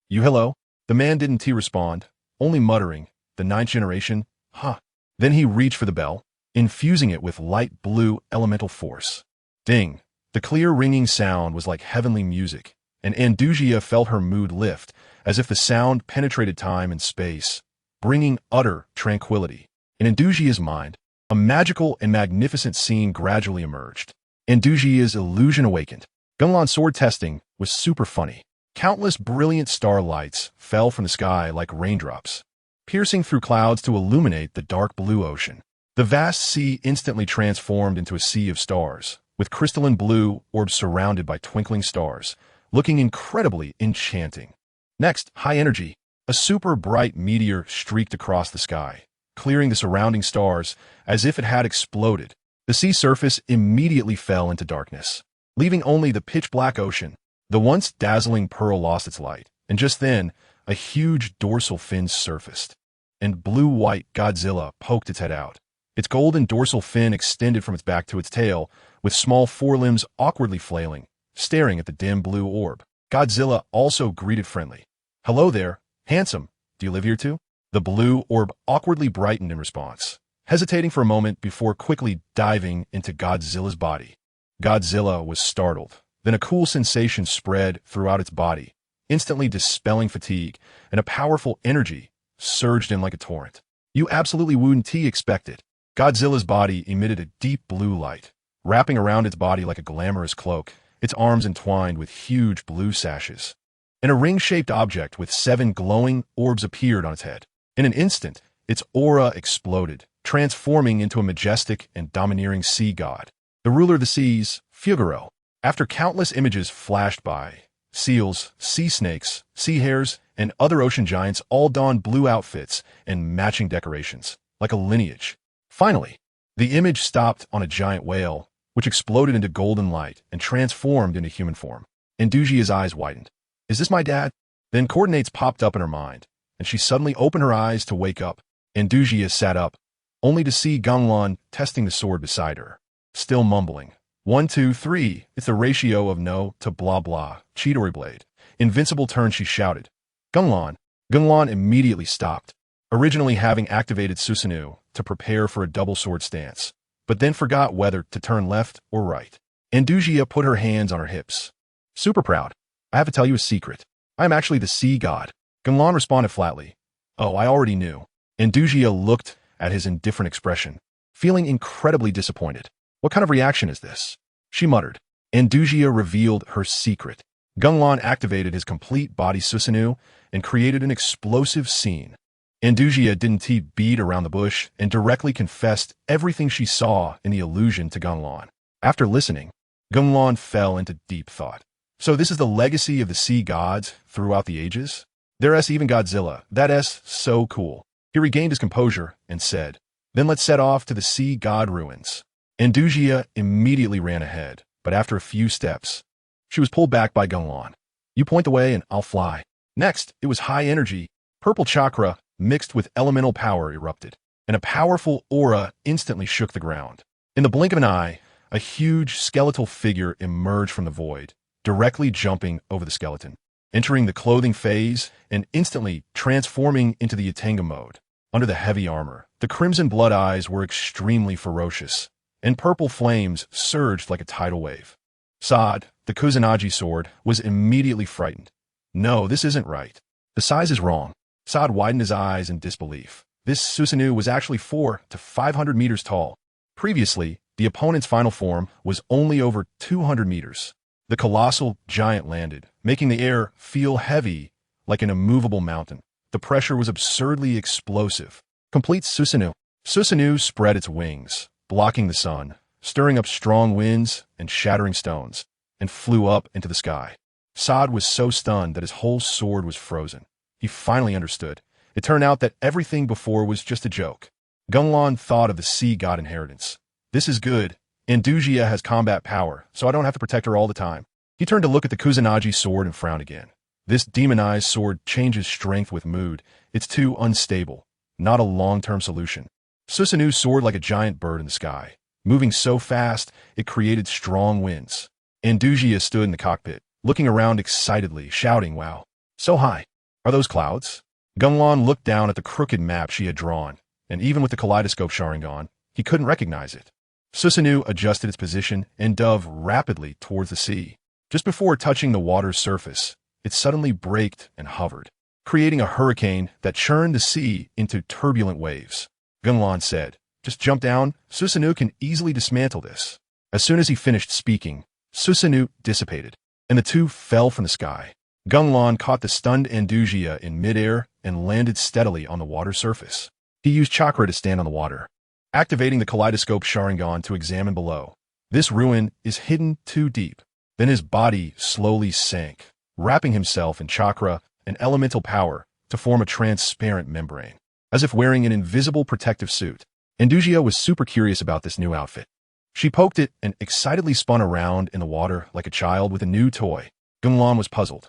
"You hello?" The man didn't respond, only muttering, "The 9th generation, huh?" Then he reached for the bell, infusing it with light blue elemental force. Ding! The clear ringing sound was like heavenly music, and Andujia felt her mood lift, as if the sound penetrated time and space, bringing utter tranquility. In Andujia's mind, a magical and magnificent scene gradually emerged. Andujia's illusion awakened. Gung Lan's sword testing was super funny. Countless brilliant starlights fell from the sky like raindrops, piercing through clouds to illuminate the dark blue ocean. The vast sea instantly transformed into a sea of stars, with crystalline blue orbs surrounded by twinkling stars, looking incredibly enchanting. Next, high energy. A super bright meteor streaked across the sky, clearing the surrounding stars as if it had exploded. The sea surface immediately fell into darkness, leaving only the pitch-black ocean. The once dazzling pearl lost its light, and just then, a huge dorsal fin surfaced, and blue-white Godzilla poked its head out. Its golden dorsal fin extended from its back to its tail, with small forelimbs awkwardly flailing, staring at the dim blue orb. Godzilla also greeted friendly. "Hello there, handsome. Do you live here too?" The blue orb awkwardly brightened in response, hesitating for a moment before quickly diving into Godzilla's body. Godzilla was startled. Then a cool sensation spread throughout its body, instantly dispelling fatigue, and a powerful energy surged in like a torrent. "You absolutely wouldn't expect it." Godzilla's body emitted a deep blue light, wrapping around its body like a glamorous cloak, its arms entwined with huge blue sashes. And a ring-shaped object with 7 glowing orbs appeared on its head. In an instant, its aura exploded, transforming into a majestic and domineering sea god. The ruler of the seas, Fugalos. After countless images flashed by, seals, sea snakes, sea hares, and other ocean giants all donned blue outfits and matching decorations, like a lineage. Finally, the image stopped on a giant whale, which exploded into golden light and transformed into human form. Andujia's eyes widened. "Is this my dad?" Then coordinates popped up in her mind, and she suddenly opened her eyes to wake up. Andujia sat up, only to see Gung Lan testing the sword beside her, still mumbling. 1, 2, 3, it's the ratio of no to blah blah, Chidori blade. Invincible turn, she shouted. Gung Lan. Gung Lan immediately stopped, originally having activated Susanoo to prepare for a double sword stance, but then forgot whether to turn left or right. Andujia put her hands on her hips. "Super proud. I have to tell you a secret. I am actually the sea god." Gung Lan responded flatly. "Oh, I already knew." Andujia looked at his indifferent expression, feeling incredibly disappointed. "What kind of reaction is this?" she muttered. Andujia revealed her secret. Gung Lan activated his complete body Susanoo and created an explosive scene. Andujia didn't beat around the bush and directly confessed everything she saw in the illusion to Gung Lan. After listening, Gung Lan fell into deep thought. So this is the legacy of the sea gods throughout the ages? There's even Godzilla. That's so cool. He regained his composure and said, "Then let's set off to the sea god ruins." Andujia immediately ran ahead, but after a few steps, she was pulled back by Gung Lan. "You point the way and I'll fly." Next, it was high energy. Purple chakra mixed with elemental power erupted, and a powerful aura instantly shook the ground. In the blink of an eye, a huge skeletal figure emerged from the void, directly jumping over the skeleton, entering the clothing phase and instantly transforming into the Yatenga mode. Under the heavy armor, the crimson blood eyes were extremely ferocious, and purple flames surged like a tidal wave. Saad, the Kusanagi sword, was immediately frightened. "No, this isn't right. The size is wrong." Saad widened his eyes in disbelief. This Susanoo was actually 400 to 500 meters tall. Previously, the opponent's final form was only over 200 meters. The colossal giant landed, making the air feel heavy like an immovable mountain. The pressure was absurdly explosive. Complete Susanoo. Susanoo spread its wings, blocking the sun, stirring up strong winds and shattering stones, and flew up into the sky. Saad was so stunned that his whole sword was frozen. He finally understood. It turned out that everything before was just a joke. Gung Lan thought of the sea god inheritance. This is good. Andujia has combat power, so I don't have to protect her all the time. He turned to look at the Kusanagi sword and frowned again. This demonized sword changes strength with mood. It's too unstable. Not a long-term solution. Susanoo soared like a giant bird in the sky. Moving so fast, it created strong winds. Andujia stood in the cockpit, looking around excitedly, shouting, "Wow, so high. Are those clouds?" Gung Lan looked down at the crooked map she had drawn, and even with the kaleidoscope Sharingan, he couldn't recognize it. Susanoo adjusted its position and dove rapidly towards the sea. Just before touching the water's surface, it suddenly braked and hovered, creating a hurricane that churned the sea into turbulent waves. Gung Lan said, "Just jump down. Susanoo can easily dismantle this." As soon as he finished speaking, Susanoo dissipated, and the two fell from the sky. Gung Lan caught the stunned Andujia in midair and landed steadily on the water's surface. He used chakra to stand on the water, activating the kaleidoscope Sharingan to examine below. This ruin is hidden too deep. Then his body slowly sank, wrapping himself in chakra and elemental power to form a transparent membrane, as if wearing an invisible protective suit. Andujia was super curious about this new outfit. She poked it and excitedly spun around in the water like a child with a new toy. Gung Lan was puzzled.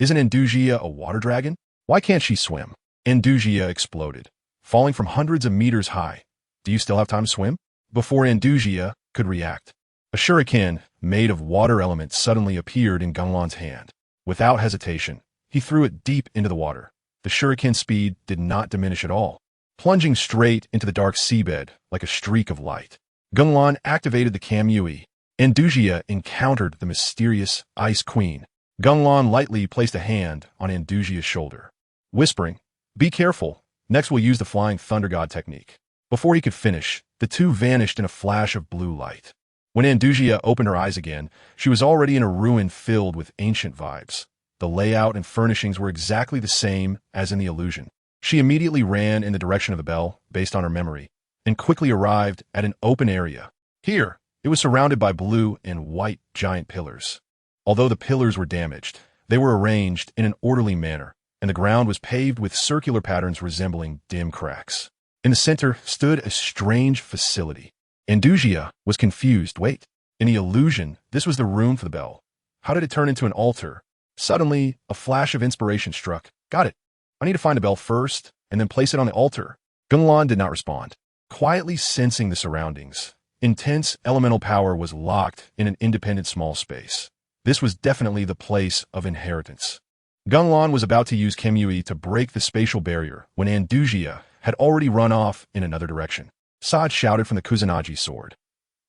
Isn't Andujia a water dragon? Why can't she swim? Andujia exploded, falling from hundreds of meters high. Do you still have time to swim? Before Andujia could react, a shuriken made of water elements suddenly appeared in Gung Lan's hand. Without hesitation, he threw it deep into the water. The shuriken's speed did not diminish at all, plunging straight into the dark seabed like a streak of light. Gung Lan activated the Kamui. Andujia encountered the mysterious Ice Queen. Gung Lan lightly placed a hand on Andujia's shoulder, whispering, "Be careful. Next we'll use the Flying Thunder God technique." Before he could finish, the two vanished in a flash of blue light. When Andujia opened her eyes again, she was already in a ruin filled with ancient vibes. The layout and furnishings were exactly the same as in the illusion. She immediately ran in the direction of the bell, based on her memory, and quickly arrived at an open area. Here, it was surrounded by blue and white giant pillars. Although the pillars were damaged, they were arranged in an orderly manner, and the ground was paved with circular patterns resembling dim cracks. In the center stood a strange facility. Andujia was confused. Wait, in the illusion, this was the room for the bell. How did it turn into an altar? Suddenly, a flash of inspiration struck. Got it. I need to find a bell first, and then place it on the altar. Gung Lan did not respond, quietly sensing the surroundings. Intense elemental power was locked in an independent small space. This was definitely the place of inheritance. Gung Lan was about to use Kamui to break the spatial barrier when Andujia had already run off in another direction. Saad shouted from the Kusanagi sword,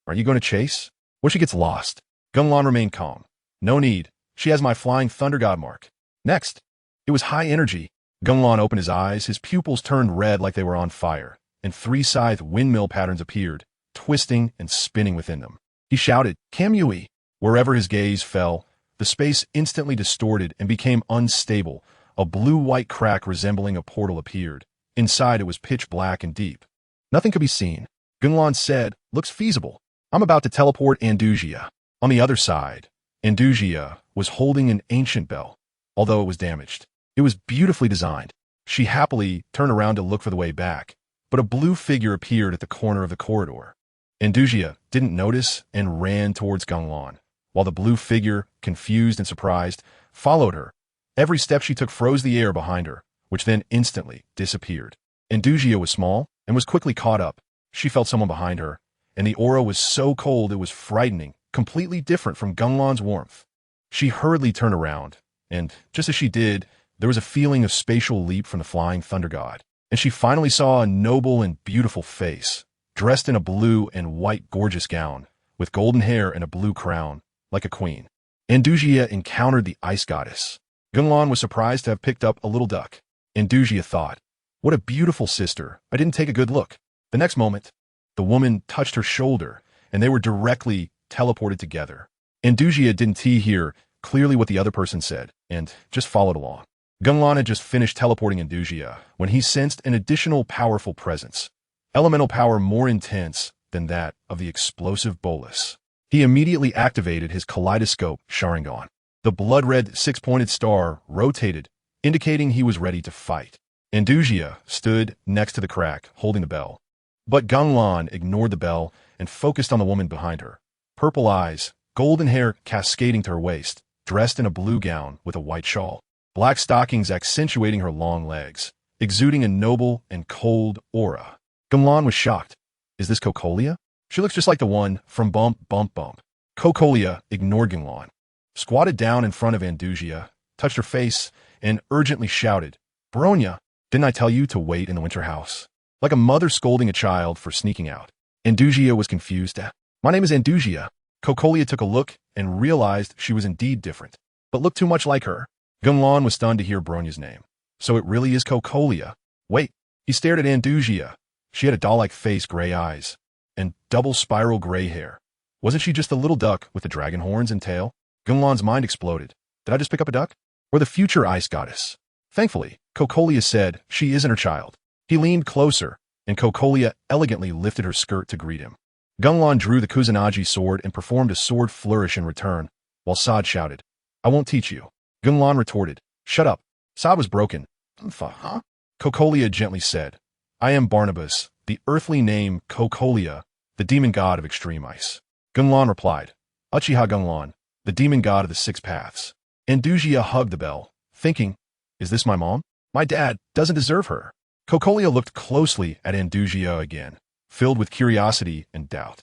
"Are you going to chase?" What she gets lost? Gung Lan remained calm. "No need. She has my Flying Thunder God mark." Next. It was high energy. Gung Lan opened his eyes, his pupils turned red like they were on fire, and three scythe windmill patterns appeared, twisting and spinning within them. He shouted, "Kamui!" Wherever his gaze fell, the space instantly distorted and became unstable. A blue-white crack resembling a portal appeared. Inside it was pitch black and deep. Nothing could be seen. Gung Lan said, "Looks feasible. I'm about to teleport Andujia." On the other side, Andujia was holding an ancient bell, although it was damaged. It was beautifully designed. She happily turned around to look for the way back, but a blue figure appeared at the corner of the corridor. Andujia didn't notice and ran towards Gung Lan, while the blue figure, confused and surprised, followed her. Every step she took froze the air behind her, which then instantly disappeared. Andujia was small and was quickly caught up. She felt someone behind her, and the aura was so cold it was frightening, completely different from Gung Lan's warmth. She hurriedly turned around, and just as she did, there was a feeling of spatial leap from the Flying Thunder God, and she finally saw a noble and beautiful face, dressed in a blue and white gorgeous gown, with golden hair and a blue crown, like a queen. Andujia encountered the ice goddess. Gung Lan was surprised to have picked up a little duck. Andujia thought, "What a beautiful sister. I didn't take a good look." The next moment, the woman touched her shoulder, and they were directly teleported together. Andujia didn't hear clearly what the other person said, and just followed along. Gung Lan had just finished teleporting Andujia when he sensed an additional powerful presence. Elemental power more intense than that of the explosive bolus. He immediately activated his kaleidoscope Sharingan. The blood-red six-pointed star rotated, indicating he was ready to fight. Andujia stood next to the crack, holding the bell. But Gung Lan ignored the bell and focused on the woman behind her. Purple eyes, golden hair cascading to her waist, dressed in a blue gown with a white shawl. Black stockings accentuating her long legs, exuding a noble and cold aura. Gung Lan was shocked. Is this Cocolia? She looks just like the one from Bump Bump Bump. Cocolia ignored Gung Lan, squatted down in front of Andujia, touched her face, and urgently shouted, "Bronya, didn't I tell you to wait in the winter house?" Like a mother scolding a child for sneaking out. Andujia was confused. "My name is Andujia." Cocolia took a look and realized she was indeed different, but looked too much like her. Gung Lan was stunned to hear Bronya's name. So it really is Cocolia. Wait. He stared at Andujia. She had a doll-like face, gray eyes, and double spiral gray hair. Wasn't she just a little duck with the dragon horns and tail? Gung Lan's mind exploded. Did I just pick up a duck? Or the future ice goddess? Thankfully, Cocolia said she isn't her child. He leaned closer, and Cocolia elegantly lifted her skirt to greet him. Gung Lan drew the Kusanagi sword and performed a sword flourish in return, while Sod shouted, "I won't teach you." Gung Lan retorted, "Shut up." Sod was broken. Huh? Cocolia gently said, "I am Barnabas, the earthly name Cocolia, the demon god of extreme ice." Gung Lan replied, "Uchiha Gung Lan, the demon god of the six paths." Andujia hugged the bell, thinking, "Is this my mom? My dad doesn't deserve her." Cocolia looked closely at Andujia again, filled with curiosity and doubt.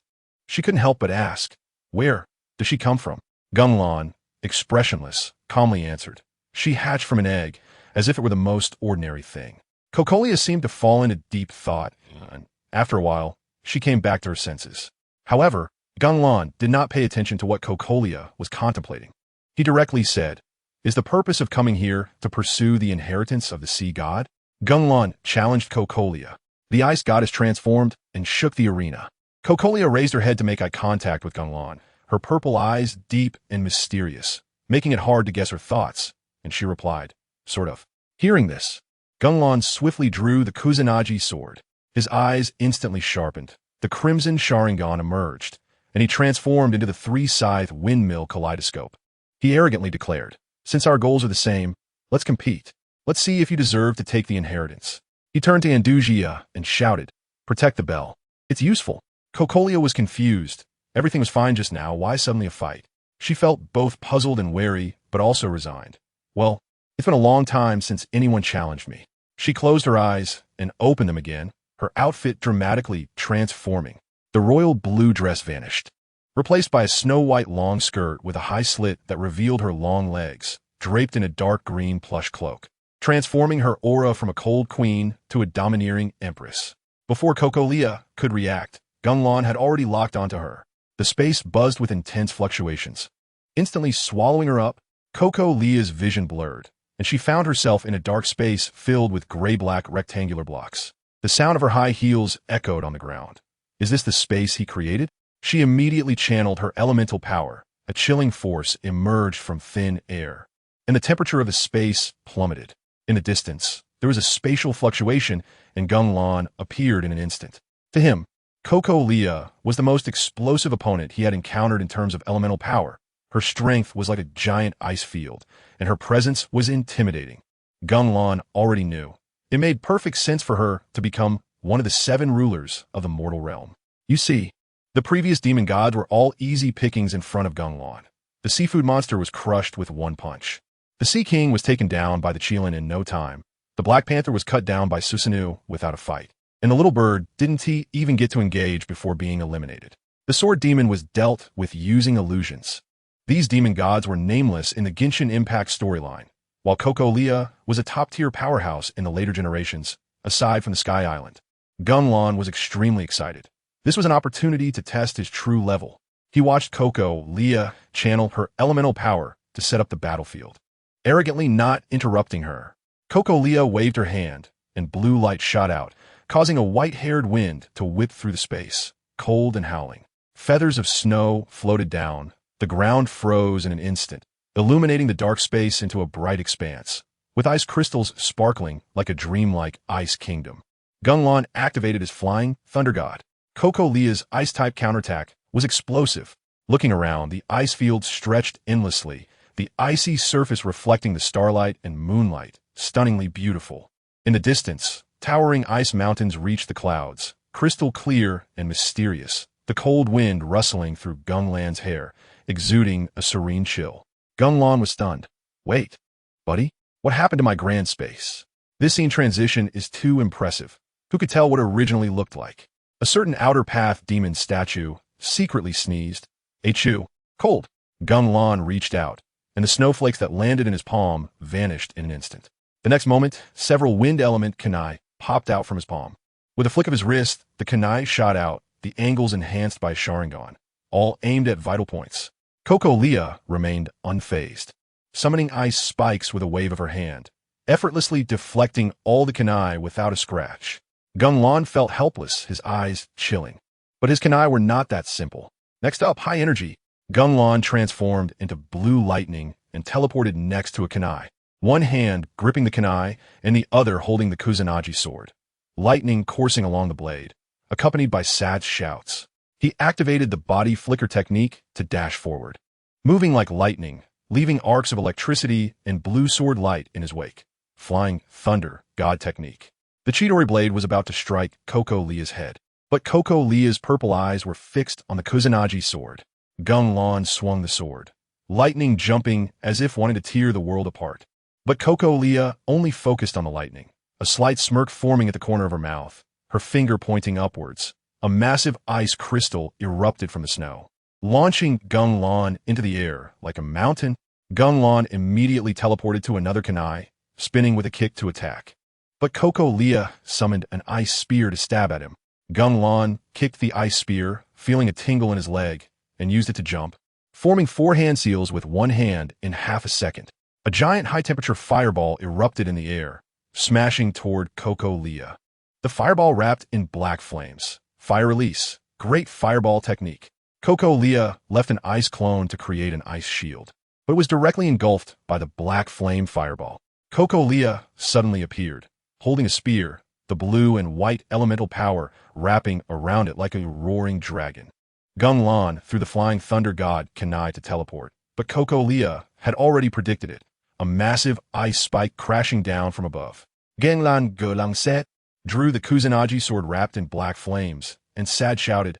She couldn't help but ask, "Where does she come from?" Gung Lan, expressionless, calmly answered, "She hatched from an egg, as if it were the most ordinary thing." Cocolia seemed to fall into deep thought, and after a while, she came back to her senses. However, Gung Lan did not pay attention to what Cocolia was contemplating. He directly said, "Is the purpose of coming here to pursue the inheritance of the sea god?" Gung Lan challenged Cocolia. The ice goddess transformed and shook the arena. Cocolia raised her head to make eye contact with Gung Lan, her purple eyes deep and mysterious, making it hard to guess her thoughts, and she replied, "Sort of." Hearing this, Gung Lan swiftly drew the Kusanagi sword. His eyes instantly sharpened. The crimson Sharingan emerged, and he transformed into the three-scythe windmill kaleidoscope. He arrogantly declared, "Since our goals are the same, let's compete. Let's see if you deserve to take the inheritance." He turned to Andujia and shouted, "Protect the bell. It's useful." Cocolia was confused. Everything was fine just now. Why suddenly a fight? She felt both puzzled and wary, but also resigned. Well, it's been a long time since anyone challenged me. She closed her eyes and opened them again, her outfit dramatically transforming. The royal blue dress vanished, replaced by a snow-white long skirt with a high slit that revealed her long legs, draped in a dark green plush cloak, transforming her aura from a cold queen to a domineering empress. Before Cocolia could react, Gung Lan had already locked onto her. The space buzzed with intense fluctuations. Instantly swallowing her up, Cocolia's vision blurred, and she found herself in a dark space filled with gray-black rectangular blocks. The sound of her high heels echoed on the ground. Is this the space he created? She immediately channeled her elemental power. A chilling force emerged from thin air, and the temperature of the space plummeted. In the distance, there was a spatial fluctuation, and Gung Lan appeared in an instant. To him, Cocolia was the most explosive opponent he had encountered in terms of elemental power. Her strength was like a giant ice field, and her presence was intimidating. Gung Lan already knew. It made perfect sense for her to become one of the 7 rulers of the mortal realm. You see, the previous demon gods were all easy pickings in front of Gung Lan. The seafood monster was crushed with one punch. The Sea King was taken down by the Qilin in no time. The Black Panther was cut down by Susanoo without a fight. And the little bird didn't even get to engage before being eliminated. The sword demon was dealt with using illusions. These demon gods were nameless in the Genshin Impact storyline, while Cocolia was a top-tier powerhouse in the later generations, aside from the Sky Island. Gung Lan was extremely excited. This was an opportunity to test his true level. He watched Cocolia channel her elemental power to set up the battlefield, arrogantly not interrupting her. Cocolia waved her hand, and blue light shot out, causing a white-haired wind to whip through the space, cold and howling. Feathers of snow floated down. The ground froze in an instant, illuminating the dark space into a bright expanse, with ice crystals sparkling like a dreamlike ice kingdom. Gung Lan activated his flying thunder god. Coco Lia's ice-type counterattack was explosive. Looking around, the ice field stretched endlessly, the icy surface reflecting the starlight and moonlight, stunningly beautiful. In the distance, towering ice mountains reached the clouds, crystal clear and mysterious, the cold wind rustling through Gung Lan's hair, exuding a serene chill. Gung Lan was stunned. Wait, buddy, what happened to my grand space? This scene transition is too impressive. Who could tell what it originally looked like? A certain outer path demon statue secretly sneezed. Achoo, cold. Gung Lan reached out, and the snowflakes that landed in his palm vanished in an instant. The next moment, several wind element kunai popped out from his palm. With a flick of his wrist, the kunai shot out, the angles enhanced by Sharingan, all aimed at vital points. Coco Lia remained unfazed, summoning ice spikes with a wave of her hand, effortlessly deflecting all the kunai without a scratch. Gung Lan felt helpless, his eyes chilling. But his kunai were not that simple. Next up, high energy. Gung Lan transformed into blue lightning and teleported next to a kunai, one hand gripping the kunai and the other holding the Kusanagi sword. Lightning coursing along the blade, accompanied by sad shouts. He activated the body flicker technique to dash forward, moving like lightning, leaving arcs of electricity and blue sword light in his wake. Flying thunder, god technique. The Chidori blade was about to strike Coco Lia's head, but Coco Lia's purple eyes were fixed on the Kusanagi sword. Gung Lan swung the sword, lightning jumping as if wanting to tear the world apart. But Coco Lia only focused on the lightning, a slight smirk forming at the corner of her mouth, her finger pointing upwards. A massive ice crystal erupted from the snow, launching Gung Lan into the air like a mountain. Gung Lan immediately teleported to another kunai, spinning with a kick to attack. But Coco Lia summoned an ice spear to stab at him. Gung Lan kicked the ice spear, feeling a tingle in his leg, and used it to jump, forming 4 hand seals with one hand in half a second. A giant high-temperature fireball erupted in the air, smashing toward Coco Lia. The fireball wrapped in black flames. Fire release. Great fireball technique. Coco Lia left an ice clone to create an ice shield, but it was directly engulfed by the black flame fireball. Coco Lia suddenly appeared, holding a spear, the blue and white elemental power wrapping around it like a roaring dragon. Gung Lan threw the flying thunder god kunai to teleport, but Coco Lia had already predicted it, a massive ice spike crashing down from above. GengLan's drew the Kusanagi sword wrapped in black flames, and sad shouted,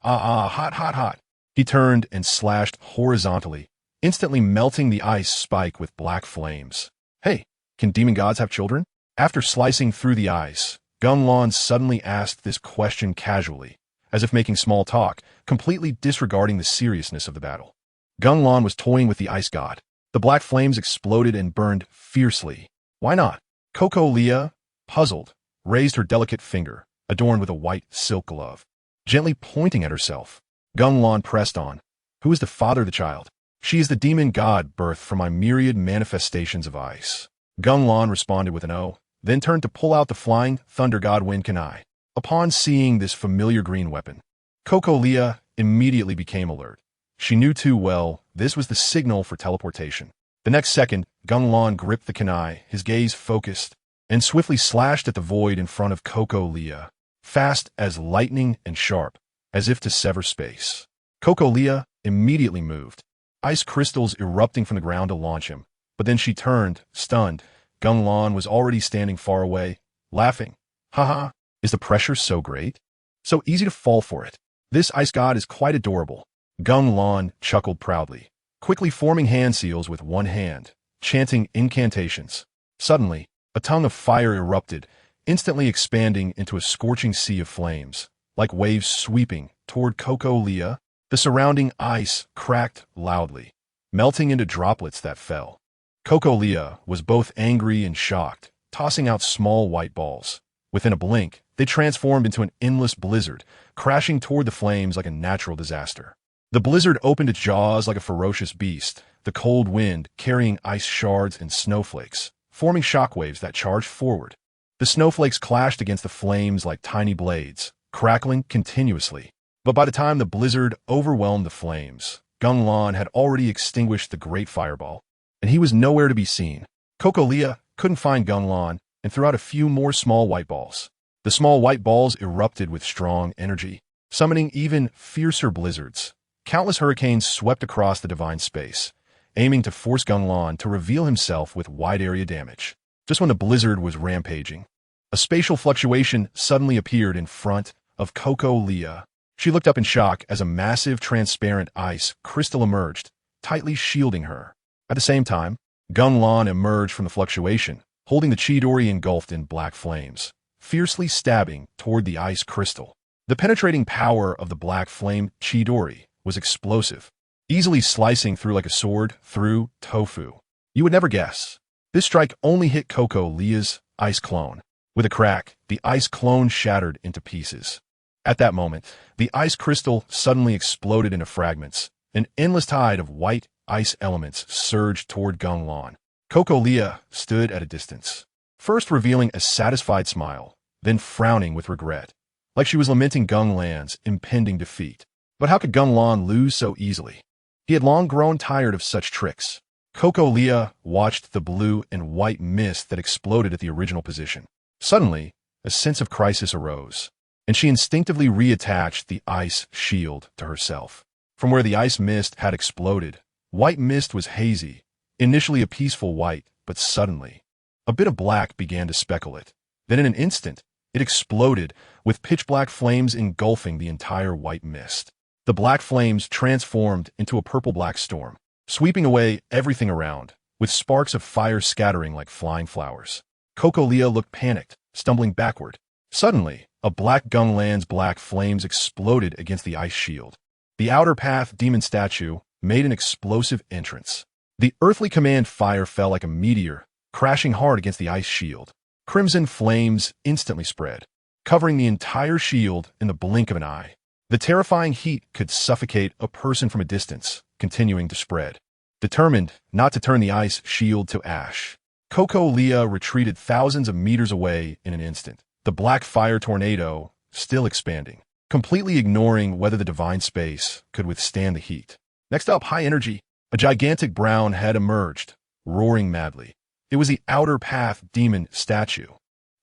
hot, hot, hot. He turned and slashed horizontally, instantly melting the ice spike with black flames. Hey, can demon gods have children? After slicing through the ice, Gung Lan suddenly asked this question casually, as if making small talk, completely disregarding the seriousness of the battle. Gung Lan was toying with the ice god. The black flames exploded and burned fiercely. Why not? Coco Lia, puzzled, raised her delicate finger, adorned with a white silk glove, gently pointing at herself. Gung Lan pressed on. Who is the father of the child? She is the demon god birthed from my myriad manifestations of ice. Gung Lan responded with an O, then turned to pull out the flying thunder god wind kunai. Upon seeing this familiar green weapon, Coco Lia immediately became alert. She knew too well this was the signal for teleportation. The next second, Gung Lan gripped the kunai, his gaze focused, and swiftly slashed at the void in front of Coco Lia, fast as lightning and sharp, as if to sever space. Coco Lia immediately moved, ice crystals erupting from the ground to launch him. But then she turned, stunned. Gung Lan was already standing far away, laughing. Haha, is the pressure so great? So easy to fall for it. This ice god is quite adorable. Gung Lan chuckled proudly, quickly forming hand seals with one hand, chanting incantations. Suddenly, a tongue of fire erupted, instantly expanding into a scorching sea of flames, like waves sweeping toward Coco Lia. The surrounding ice cracked loudly, melting into droplets that fell. Coco Lia was both angry and shocked, tossing out small white balls. Within a blink, they transformed into an endless blizzard, crashing toward the flames like a natural disaster. The blizzard opened its jaws like a ferocious beast, the cold wind carrying ice shards and snowflakes, forming shockwaves that charged forward. The snowflakes clashed against the flames like tiny blades, crackling continuously. But by the time the blizzard overwhelmed the flames, Gung Lan had already extinguished the great fireball, and he was nowhere to be seen. Coco Lia couldn't find Gung Lan and threw out a few more small white balls. The small white balls erupted with strong energy. summoning even fiercer blizzards. Countless hurricanes swept across the divine space, aiming to force Gung Lan to reveal himself with wide-area damage. Just when the blizzard was rampaging, a spatial fluctuation suddenly appeared in front of Liyue. She looked up in shock as a massive transparent ice crystal emerged, tightly shielding her. At the same time, Gung Lan emerged from the fluctuation, holding the Chidori engulfed in black flames, fiercely stabbing toward the ice crystal. The penetrating power of the black flame Chidori was explosive, easily slicing through like a sword through tofu. You would never guess. This strike only hit Liyue's ice clone. With a crack, the ice clone shattered into pieces. At that moment, the ice crystal suddenly exploded into fragments. An endless tide of white ice elements surged toward Gung Lan. Liyue stood at a distance, first revealing a satisfied smile, then frowning with regret, like she was lamenting Gung Lan's impending defeat. But how could Gung Lan lose so easily? He had long grown tired of such tricks. Liyue watched the blue and white mist that exploded at the original position. Suddenly, a sense of crisis arose, and she instinctively reattached the ice shield to herself. From where the ice mist had exploded, white mist was hazy, initially a peaceful white, but suddenly, a bit of black began to speckle it. Then in an instant, it exploded, with pitch-black flames engulfing the entire white mist. The black flames transformed into a purple-black storm, sweeping away everything around, with sparks of fire scattering like flying flowers. Liyue looked panicked, stumbling backward. Suddenly, a black Gung Lan's black flames exploded against the ice shield. The outer path demon statue made an explosive entrance. The earthly command fire fell like a meteor, crashing hard against the ice shield. Crimson flames instantly spread, covering the entire shield in the blink of an eye. The terrifying heat could suffocate a person from a distance, continuing to spread. Determined not to turn the ice shield to ash, Liyue retreated thousands of meters away in an instant, the black fire tornado still expanding, completely ignoring whether the divine space could withstand the heat. Next up, high energy. A gigantic brown head emerged, roaring madly. It was the outer path demon statue.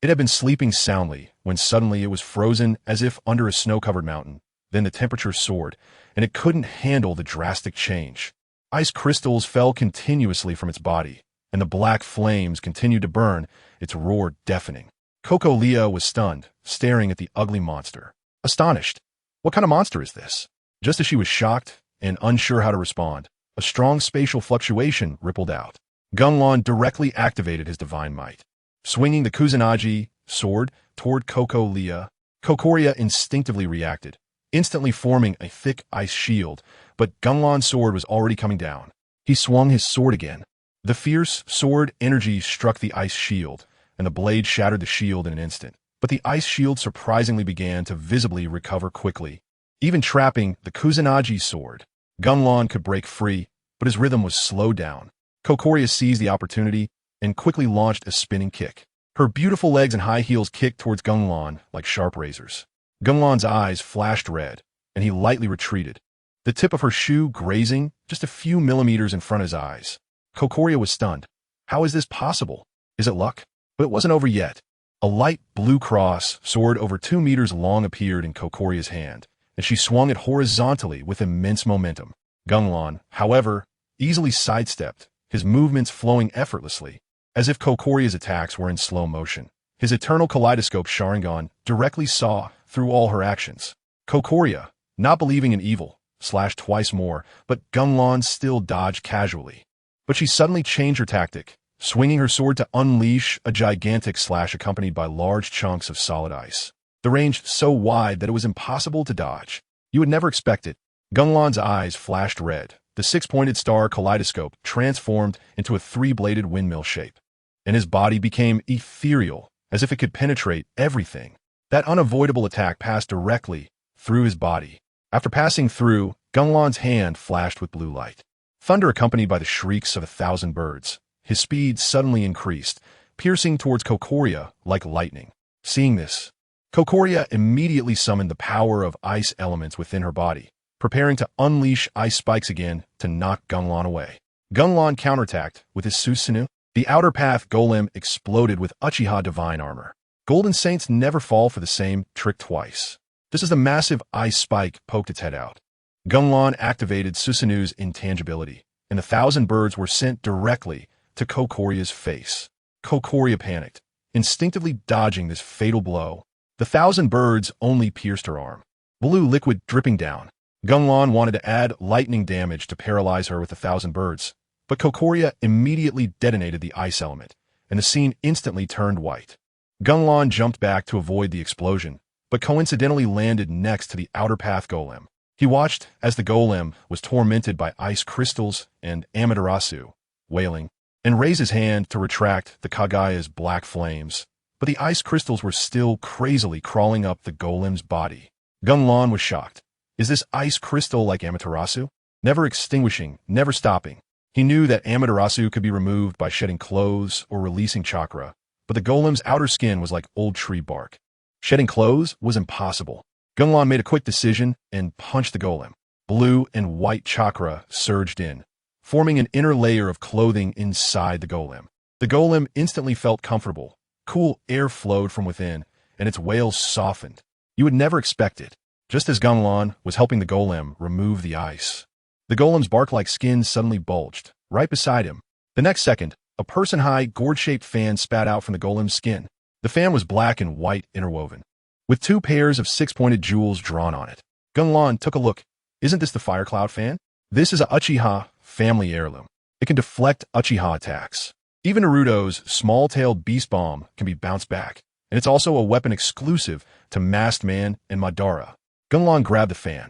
It had been sleeping soundly when suddenly it was frozen as if under a snow-covered mountain. Then the temperature soared, and it couldn't handle the drastic change. Ice crystals fell continuously from its body, and the black flames continued to burn, its roar deafening. Liyue was stunned, staring at the ugly monster. Astonished. What kind of monster is this? Just as she was shocked and unsure how to respond, a strong spatial fluctuation rippled out. Gung Lan directly activated his divine might. Swinging the Kusanagi sword toward Liyue, Kokoria instinctively reacted, instantly forming a thick ice shield, but Gung Lan's sword was already coming down. He swung his sword again. The fierce sword energy struck the ice shield, and the blade shattered the shield in an instant. But the ice shield surprisingly began to visibly recover quickly. Even trapping the Kusanagi sword, Gung Lan could break free, but his rhythm was slowed down. Kokoria seized the opportunity and quickly launched a spinning kick. Her beautiful legs and high heels kicked towards Gung Lan like sharp razors. Gung Lan's eyes flashed red, and he lightly retreated, the tip of her shoe grazing just a few millimeters in front of his eyes. Kokoria was stunned. How is this possible? Is it luck? But it wasn't over yet. A light blue cross, sword over 2 meters long, appeared in Kokoria's hand, and she swung it horizontally with immense momentum. Gung Lan, however, easily sidestepped, his movements flowing effortlessly, as if Kokoria's attacks were in slow motion. His eternal kaleidoscope Sharingan directly saw through all her actions. Kokoria, not believing in evil, slashed twice more, but Gung Lan still dodged casually. But she suddenly changed her tactic, swinging her sword to unleash a gigantic slash accompanied by large chunks of solid ice. The range so wide that it was impossible to dodge. You would never expect it. Gung Lan's eyes flashed red. The 6-pointed star kaleidoscope transformed into a 3-bladed windmill shape, and his body became ethereal, as if it could penetrate everything. That unavoidable attack passed directly through his body. After passing through, Gung Lan's hand flashed with blue light. Thunder accompanied by the shrieks of 1,000 birds. His speed suddenly increased, piercing towards Kokoria like lightning. Seeing this, Kokoria immediately summoned the power of ice elements within her body, preparing to unleash ice spikes again to knock Gung Lan away. Gung Lan counterattacked with his Susanoo. The outer path golem exploded with Uchiha divine armor. Golden Saints never fall for the same trick twice. just as the massive ice spike poked its head out. Gung Lan activated Susanoo's intangibility, and 1,000 birds were sent directly to Kokoria's face. Kokoria panicked, instinctively dodging this fatal blow. The 1,000 birds only pierced her arm, blue liquid dripping down. Gung Lan wanted to add lightning damage to paralyze her with 1,000 birds, but Kokoria immediately detonated the ice element, and the scene instantly turned white. Gung Lan jumped back to avoid the explosion, but coincidentally landed next to the outer path golem. He watched as the golem was tormented by ice crystals and Amaterasu, wailing, and raised his hand to retract the Kagaya's black flames, but the ice crystals were still crazily crawling up the golem's body. Gung Lan was shocked. Is this ice crystal like Amaterasu? Never extinguishing, never stopping. He knew that Amaterasu could be removed by shedding clothes or releasing chakra, but the golem's outer skin was like old tree bark. Shedding clothes was impossible. Gung Lan made a quick decision and punched the golem. Blue and white chakra surged in, forming an inner layer of clothing inside the golem. The golem instantly felt comfortable. Cool air flowed from within, and its wails softened. You would never expect it. Just as Gung Lan was helping the golem remove the ice, the golem's bark-like skin suddenly bulged, right beside him. The next second, a person-high, gourd-shaped fan spat out from the golem's skin. The fan was black and white interwoven, with 2 pairs of 6-pointed jewels drawn on it. Gung Lan took a look. Isn't this the Fire Cloud fan? This is a Uchiha family heirloom. It can deflect Uchiha attacks. Even Naruto's small-tailed beast bomb can be bounced back, and it's also a weapon exclusive to Masked Man and Madara. Gung Lan grabbed the fan,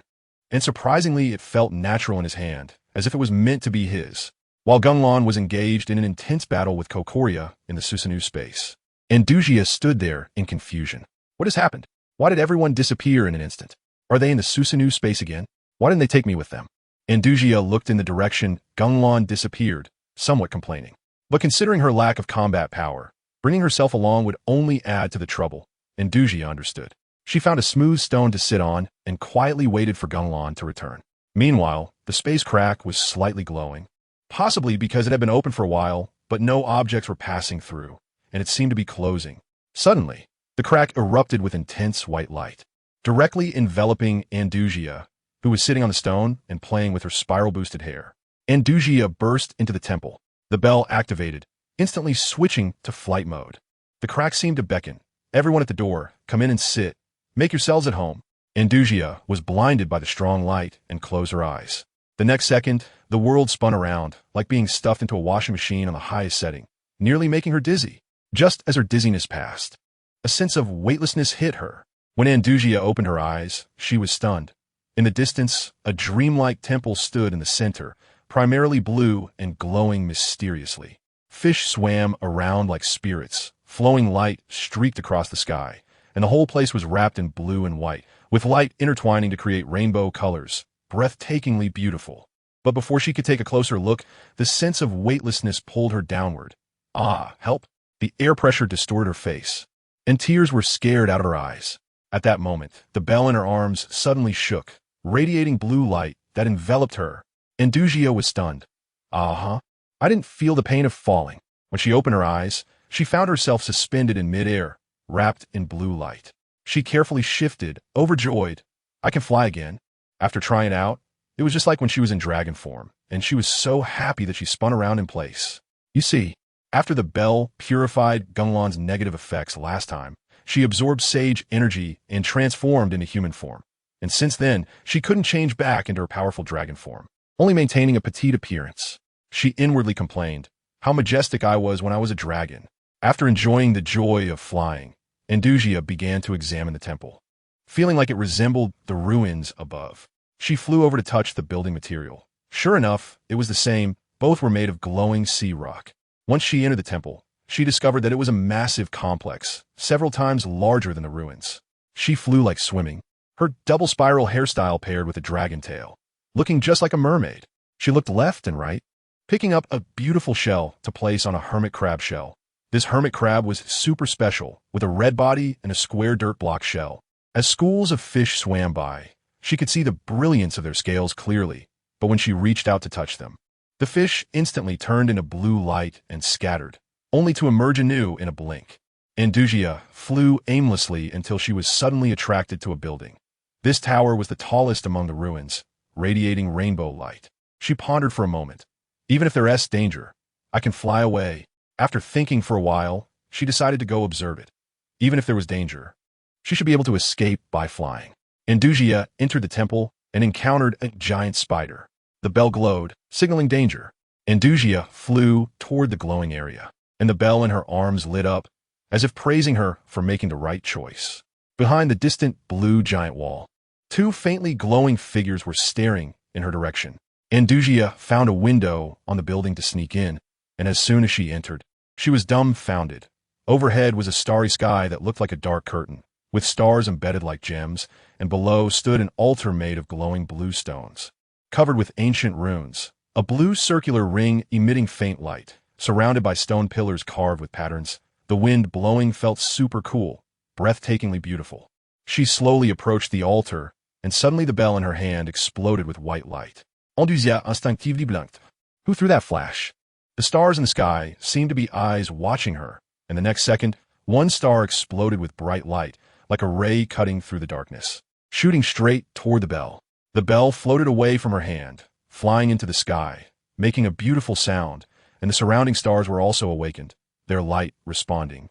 and surprisingly it felt natural in his hand, as if it was meant to be his, while Gung Lan was engaged in an intense battle with Kokoria in the Susanoo space. Andujia stood there in confusion. What has happened? Why did everyone disappear in an instant? Are they in the Susanoo space again? Why didn't they take me with them? Andujia looked in the direction Gung Lan disappeared, somewhat complaining. But considering her lack of combat power, bringing herself along would only add to the trouble. Andujia understood. She found a smooth stone to sit on and quietly waited for Gung Lan to return. Meanwhile, the space crack was slightly glowing, possibly because it had been open for a while, but no objects were passing through, and it seemed to be closing. Suddenly, the crack erupted with intense white light, directly enveloping Andujia, who was sitting on the stone and playing with her spiral-boosted hair. Andujia burst into the temple. The bell activated, instantly switching to flight mode. The crack seemed to beckon. Everyone at the door, come in and sit. Make yourselves at home. Andujia was blinded by the strong light and closed her eyes. The next second, the world spun around, like being stuffed into a washing machine on the highest setting, nearly making her dizzy. Just as her dizziness passed, a sense of weightlessness hit her. When Andujia opened her eyes, she was stunned. In the distance, a dreamlike temple stood in the center, primarily blue and glowing mysteriously. Fish swam around like spirits. Flowing light streaked across the sky, and the whole place was wrapped in blue and white, with light intertwining to create rainbow colors, breathtakingly beautiful. But before she could take a closer look, the sense of weightlessness pulled her downward. Ah, help! The air pressure distorted her face, and tears were scared out of her eyes. At that moment, the bell in her arms suddenly shook, radiating blue light that enveloped her. Andujia was stunned. I didn't feel the pain of falling. When she opened her eyes, she found herself suspended in midair, wrapped in blue light. She carefully shifted, overjoyed. I can fly again. After trying out, it was just like when she was in dragon form, and she was so happy that she spun around in place. You see, after the bell purified Gung Lan's negative effects last time, she absorbed sage energy and transformed into human form. And since then, she couldn't change back into her powerful dragon form, only maintaining a petite appearance. She inwardly complained, how majestic I was when I was a dragon. After enjoying the joy of flying, Andujia began to examine the temple. Feeling like it resembled the ruins above, she flew over to touch the building material. Sure enough, it was the same. Both were made of glowing sea rock. Once she entered the temple, she discovered that it was a massive complex, several times larger than the ruins. She flew like swimming, her double spiral hairstyle paired with a dragon tail, looking just like a mermaid. She looked left and right, picking up a beautiful shell to place on a hermit crab shell. This hermit crab was super special, with a red body and a square dirt block shell. As schools of fish swam by, she could see the brilliance of their scales clearly, but when she reached out to touch them, the fish instantly turned into blue light and scattered, only to emerge anew in a blink. Andujia flew aimlessly until she was suddenly attracted to a building. This tower was the tallest among the ruins, radiating rainbow light. She pondered for a moment. Even if there's danger, I can fly away. After thinking for a while, she decided to go observe it. Even if there was danger, she should be able to escape by flying. Andujia entered the temple and encountered a giant spider. The bell glowed, signaling danger. Andujia flew toward the glowing area, and the bell in her arms lit up, as if praising her for making the right choice. Behind the distant blue giant wall, two faintly glowing figures were staring in her direction. Andujia found a window on the building to sneak in, and as soon as she entered, she was dumbfounded. Overhead was a starry sky that looked like a dark curtain, with stars embedded like gems, and below stood an altar made of glowing blue stones, covered with ancient runes, a blue circular ring emitting faint light, surrounded by stone pillars carved with patterns. The wind blowing felt super cool, breathtakingly beautiful. She slowly approached the altar, and suddenly the bell in her hand exploded with white light. Andujia instinctively blinked. Who threw that flash? The stars in the sky seemed to be eyes watching her, and the next second, one star exploded with bright light, like a ray cutting through the darkness, shooting straight toward the bell. The bell floated away from her hand, flying into the sky, making a beautiful sound, and the surrounding stars were also awakened, their light responding,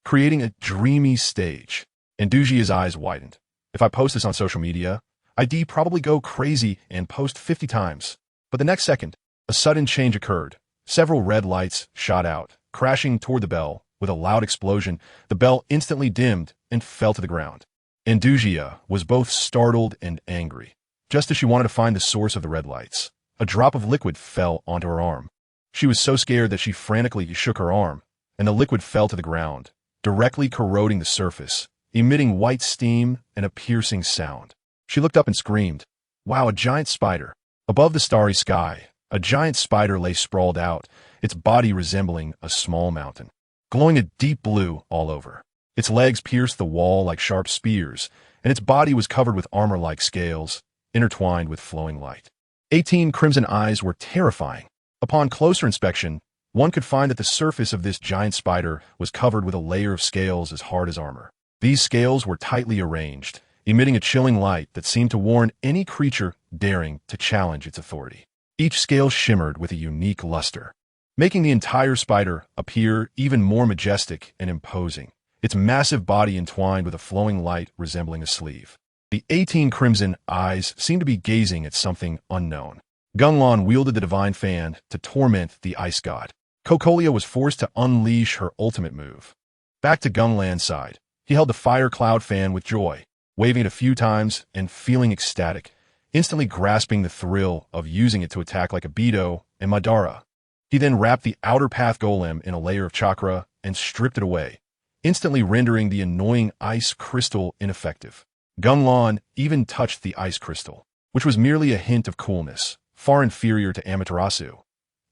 creating a dreamy stage. Andujia's eyes widened. If I post this on social media, I'd probably go crazy and post 50 times. But the next second, a sudden change occurred. Several red lights shot out, crashing toward the bell. With a loud explosion, the bell instantly dimmed and fell to the ground. Andujia was both startled and angry. Just as she wanted to find the source of the red lights, a drop of liquid fell onto her arm. She was so scared that she frantically shook her arm, and the liquid fell to the ground, directly corroding the surface, emitting white steam and a piercing sound. She looked up and screamed, "Wow, a giant spider!" Above the starry sky, a giant spider lay sprawled out, its body resembling a small mountain, glowing a deep blue all over. Its legs pierced the wall like sharp spears, and its body was covered with armor-like scales, intertwined with flowing light. 18 crimson eyes were terrifying. Upon closer inspection, one could find that the surface of this giant spider was covered with a layer of scales as hard as armor. These scales were tightly arranged, emitting a chilling light that seemed to warn any creature daring to challenge its authority. Each scale shimmered with a unique luster, making the entire spider appear even more majestic and imposing, its massive body entwined with a flowing light resembling a sleeve. The 18 crimson eyes seemed to be gazing at something unknown. Gung Lan wielded the divine fan to torment the ice god. Cocolia was forced to unleash her ultimate move. Back to Gung Lan's side, he held the fire cloud fan with joy, waving it a few times and feeling ecstatic, instantly grasping the thrill of using it to attack like a Beto and Madara. He then wrapped the outer path golem in a layer of chakra and stripped it away, instantly rendering the annoying ice crystal ineffective. Gung Lan even touched the ice crystal, which was merely a hint of coolness, far inferior to Amaterasu.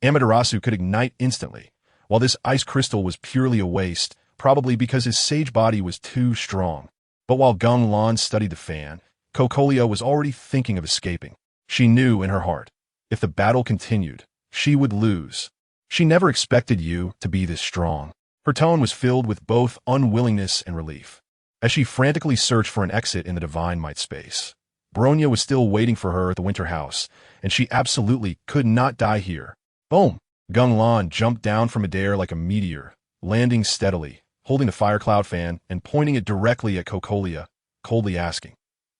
Amaterasu could ignite instantly, while this ice crystal was purely a waste, probably because his sage body was too strong. But while Gung Lan studied the fan, Cocolia was already thinking of escaping. She knew in her heart, if the battle continued, she would lose. She never expected you to be this strong. Her tone was filled with both unwillingness and relief. As she frantically searched for an exit in the divine might space, Bronya was still waiting for her at the winter house, and she absolutely could not die here. Boom! Gung Lan jumped down from midair like a meteor, landing steadily, holding the fire cloud fan and pointing it directly at Cocolia, coldly asking,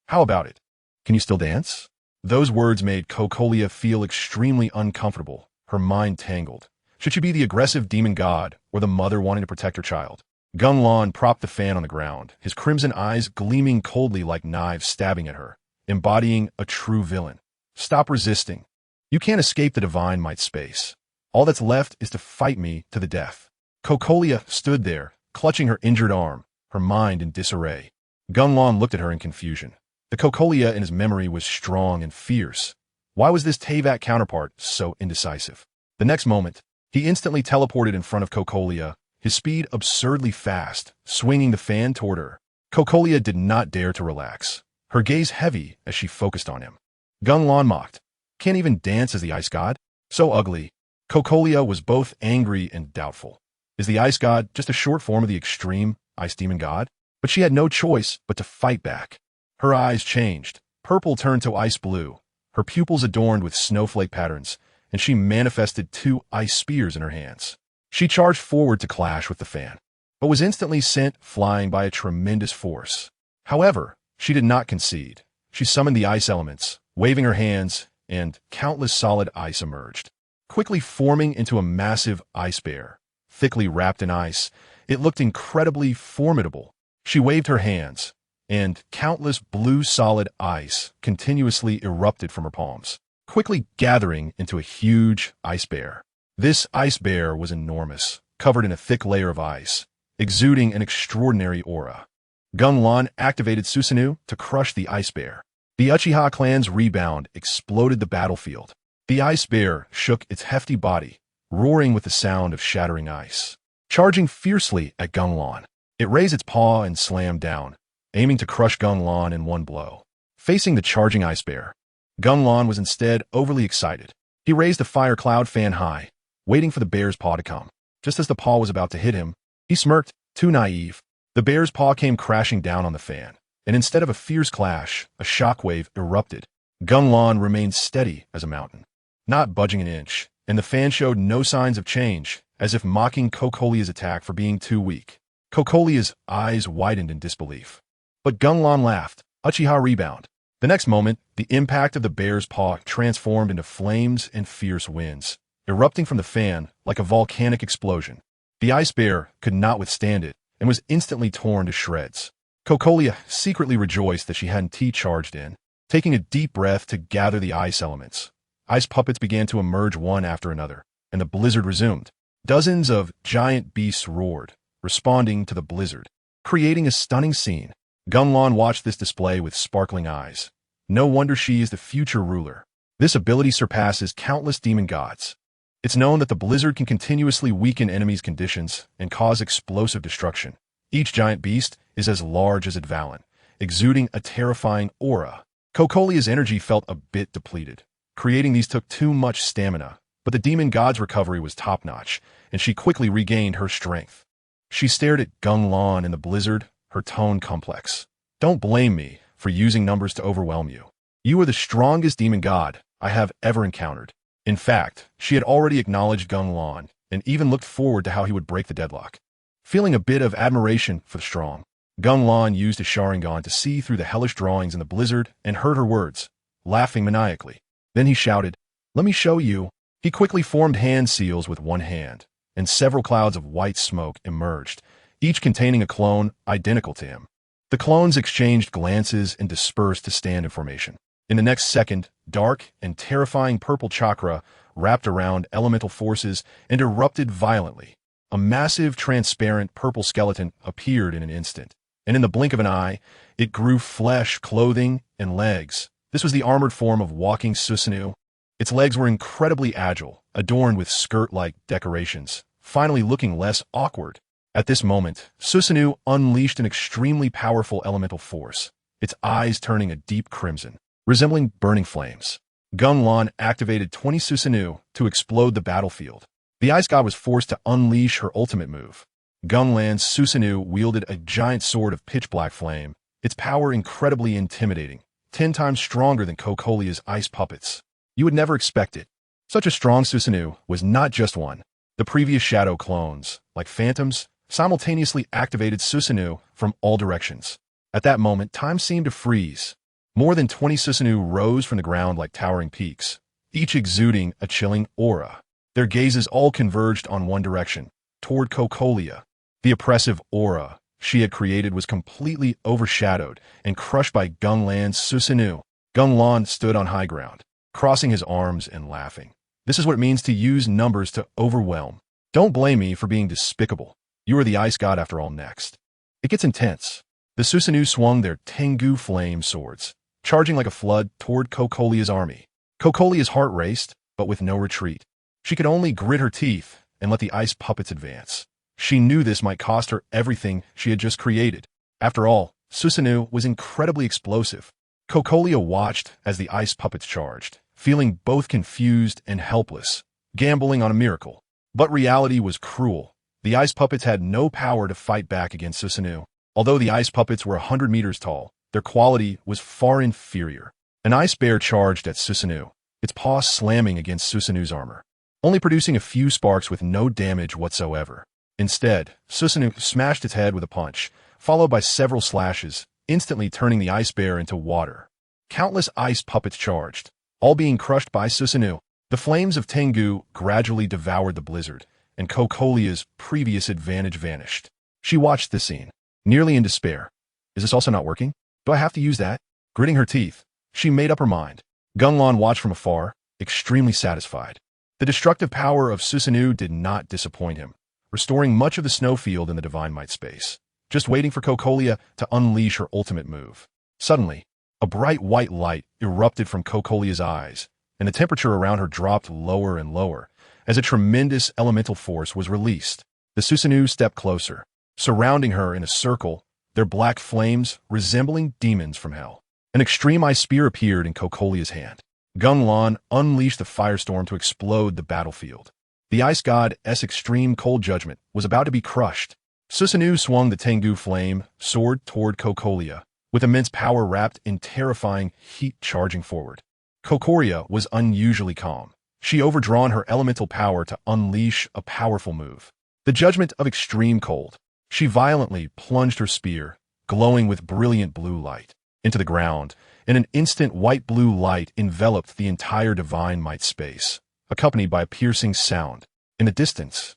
"How about it? Can you still dance?" Those words made Cocolia feel extremely uncomfortable, her mind tangled. Should she be the aggressive demon god or the mother wanting to protect her child? Gung Lan propped the fan on the ground, his crimson eyes gleaming coldly like knives stabbing at her, embodying a true villain. "Stop resisting. You can't escape the divine might space. All that's left is to fight me to the death." Cocolia stood there, clutching her injured arm, her mind in disarray. Gung Lan looked at her in confusion. The Cocolia in his memory was strong and fierce. Why was this Teyvat counterpart so indecisive? The next moment, he instantly teleported in front of Cocolia, his speed absurdly fast, swinging the fan toward her. Cocolia did not dare to relax, her gaze heavy as she focused on him. Gung Lan mocked. "Can't even dance as the ice god? So ugly." Cocolia was both angry and doubtful. Is the ice god just a short form of the extreme ice demon god? But she had no choice but to fight back. Her eyes changed. Purple turned to ice blue, her pupils adorned with snowflake patterns, and she manifested 2 ice spears in her hands. She charged forward to clash with the fan, but was instantly sent flying by a tremendous force. However, she did not concede. She summoned the ice elements, waving her hands, and countless solid ice emerged, quickly forming into a massive ice bear. Thickly wrapped in ice, it looked incredibly formidable. She waved her hands, and countless blue solid ice continuously erupted from her palms, quickly gathering into a huge ice bear. This ice bear was enormous, covered in a thick layer of ice, exuding an extraordinary aura. Gung Lan activated Susanoo to crush the ice bear. The Uchiha clan's rebound exploded the battlefield. The ice bear shook its hefty body, roaring with the sound of shattering ice. Charging fiercely at Gung Lan, it raised its paw and slammed down, aiming to crush Gung Lan in one blow. Facing the charging ice bear, Gung Lan was instead overly excited. He raised a fire cloud fan high, waiting for the bear's paw to come. Just as the paw was about to hit him, he smirked, too naive. The bear's paw came crashing down on the fan, and instead of a fierce clash, a shockwave erupted. Gung Lan remained steady as a mountain, not budging an inch, and the fan showed no signs of change, as if mocking Kokolia's attack for being too weak. Kokolia's eyes widened in disbelief. But Gung Lan laughed. Uchiha rebound. The next moment, the impact of the bear's paw transformed into flames and fierce winds, erupting from the fan like a volcanic explosion. The ice bear could not withstand it, and was instantly torn to shreds. Kokolia secretly rejoiced that she hadn't T-charged in, taking a deep breath to gather the ice elements. Ice puppets began to emerge one after another, and the blizzard resumed. Dozens of giant beasts roared, responding to the blizzard, creating a stunning scene. Gung Lan watched this display with sparkling eyes. No wonder she is the future ruler. This ability surpasses countless demon gods. It's known that the blizzard can continuously weaken enemies' conditions and cause explosive destruction. Each giant beast is as large as Advalent, exuding a terrifying aura. Kokolia's energy felt a bit depleted. Creating these took too much stamina, but the demon god's recovery was top-notch, and she quickly regained her strength. She stared at Gung Lan in the blizzard, her tone complex. Don't blame me for using numbers to overwhelm you. You are the strongest demon god I have ever encountered. In fact, she had already acknowledged Gung Lan, and even looked forward to how he would break the deadlock. Feeling a bit of admiration for the strong, Gung Lan used his Sharingan to see through the hellish drawings in the blizzard and heard her words, laughing maniacally. Then he shouted, "Let me show you." He quickly formed hand seals with one hand, and several clouds of white smoke emerged, each containing a clone identical to him. The clones exchanged glances and dispersed to stand in formation. In the next second, dark and terrifying purple chakra wrapped around elemental forces and erupted violently. A massive, transparent purple skeleton appeared in an instant, and in the blink of an eye, it grew flesh, clothing, and legs. This was the armored form of walking Susanoo. Its legs were incredibly agile, adorned with skirt-like decorations, finally looking less awkward. At this moment, Susanoo unleashed an extremely powerful elemental force, its eyes turning a deep crimson, resembling burning flames. Gung Lan activated 20 Susanoo to explode the battlefield. The ice god was forced to unleash her ultimate move. Gung Lan's Susanoo wielded a giant sword of pitch-black flame, its power incredibly intimidating, 10 times stronger than Kokolia's ice puppets. You would never expect it. Such a strong Susanoo was not just one. The previous shadow clones, like phantoms, simultaneously activated Susanoo from all directions. At that moment, time seemed to freeze. More than 20 Susanoo rose from the ground like towering peaks, each exuding a chilling aura. Their gazes all converged on one direction, toward Kokolia. The oppressive aura she had created was completely overshadowed and crushed by Gung Lan's Susanoo. Gung Lan stood on high ground, crossing his arms and laughing. This is what it means to use numbers to overwhelm. Don't blame me for being despicable. You are the ice god after all next. It gets intense. The Susanoo swung their Tengu flame swords, charging like a flood toward Kokolia's army. Kokolia's heart raced, but with no retreat. She could only grit her teeth and let the ice puppets advance. She knew this might cost her everything she had just created. After all, Susanoo was incredibly explosive. Kokolia watched as the ice puppets charged, feeling both confused and helpless, gambling on a miracle. But reality was cruel. The ice puppets had no power to fight back against Susanoo. Although the ice puppets were 100 meters tall, their quality was far inferior. An ice bear charged at Susanoo, its paw slamming against Susanoo's armor, only producing a few sparks with no damage whatsoever. Instead, Susanoo smashed its head with a punch, followed by several slashes, instantly turning the ice bear into water. Countless ice puppets charged, all being crushed by Susanoo. The flames of Tengu gradually devoured the blizzard, and Cocolia's previous advantage vanished. She watched this scene, nearly in despair. Is this also not working? Do I have to use that? Gritting her teeth, she made up her mind. Gung Lan watched from afar, extremely satisfied. The destructive power of Susanoo did not disappoint him, restoring much of the snowfield in the Divine Might space, just waiting for Cocolia to unleash her ultimate move. Suddenly, a bright white light erupted from Cocolia's eyes, and the temperature around her dropped lower and lower as a tremendous elemental force was released. The Susanoo stepped closer, surrounding her in a circle, their black flames resembling demons from hell. An extreme ice spear appeared in Cocolia's hand. Gung Lan unleashed the firestorm to explode the battlefield. The ice god's extreme cold judgment was about to be crushed. Susanoo swung the Tengu flame sword toward Cocolia, with immense power wrapped in terrifying heat charging forward. Cocolia was unusually calm. She overdrawn her elemental power to unleash a powerful move. The judgment of extreme cold. She violently plunged her spear, glowing with brilliant blue light, into the ground. In an instant, white-blue light enveloped the entire Divine Might space, accompanied by a piercing sound. In the distance,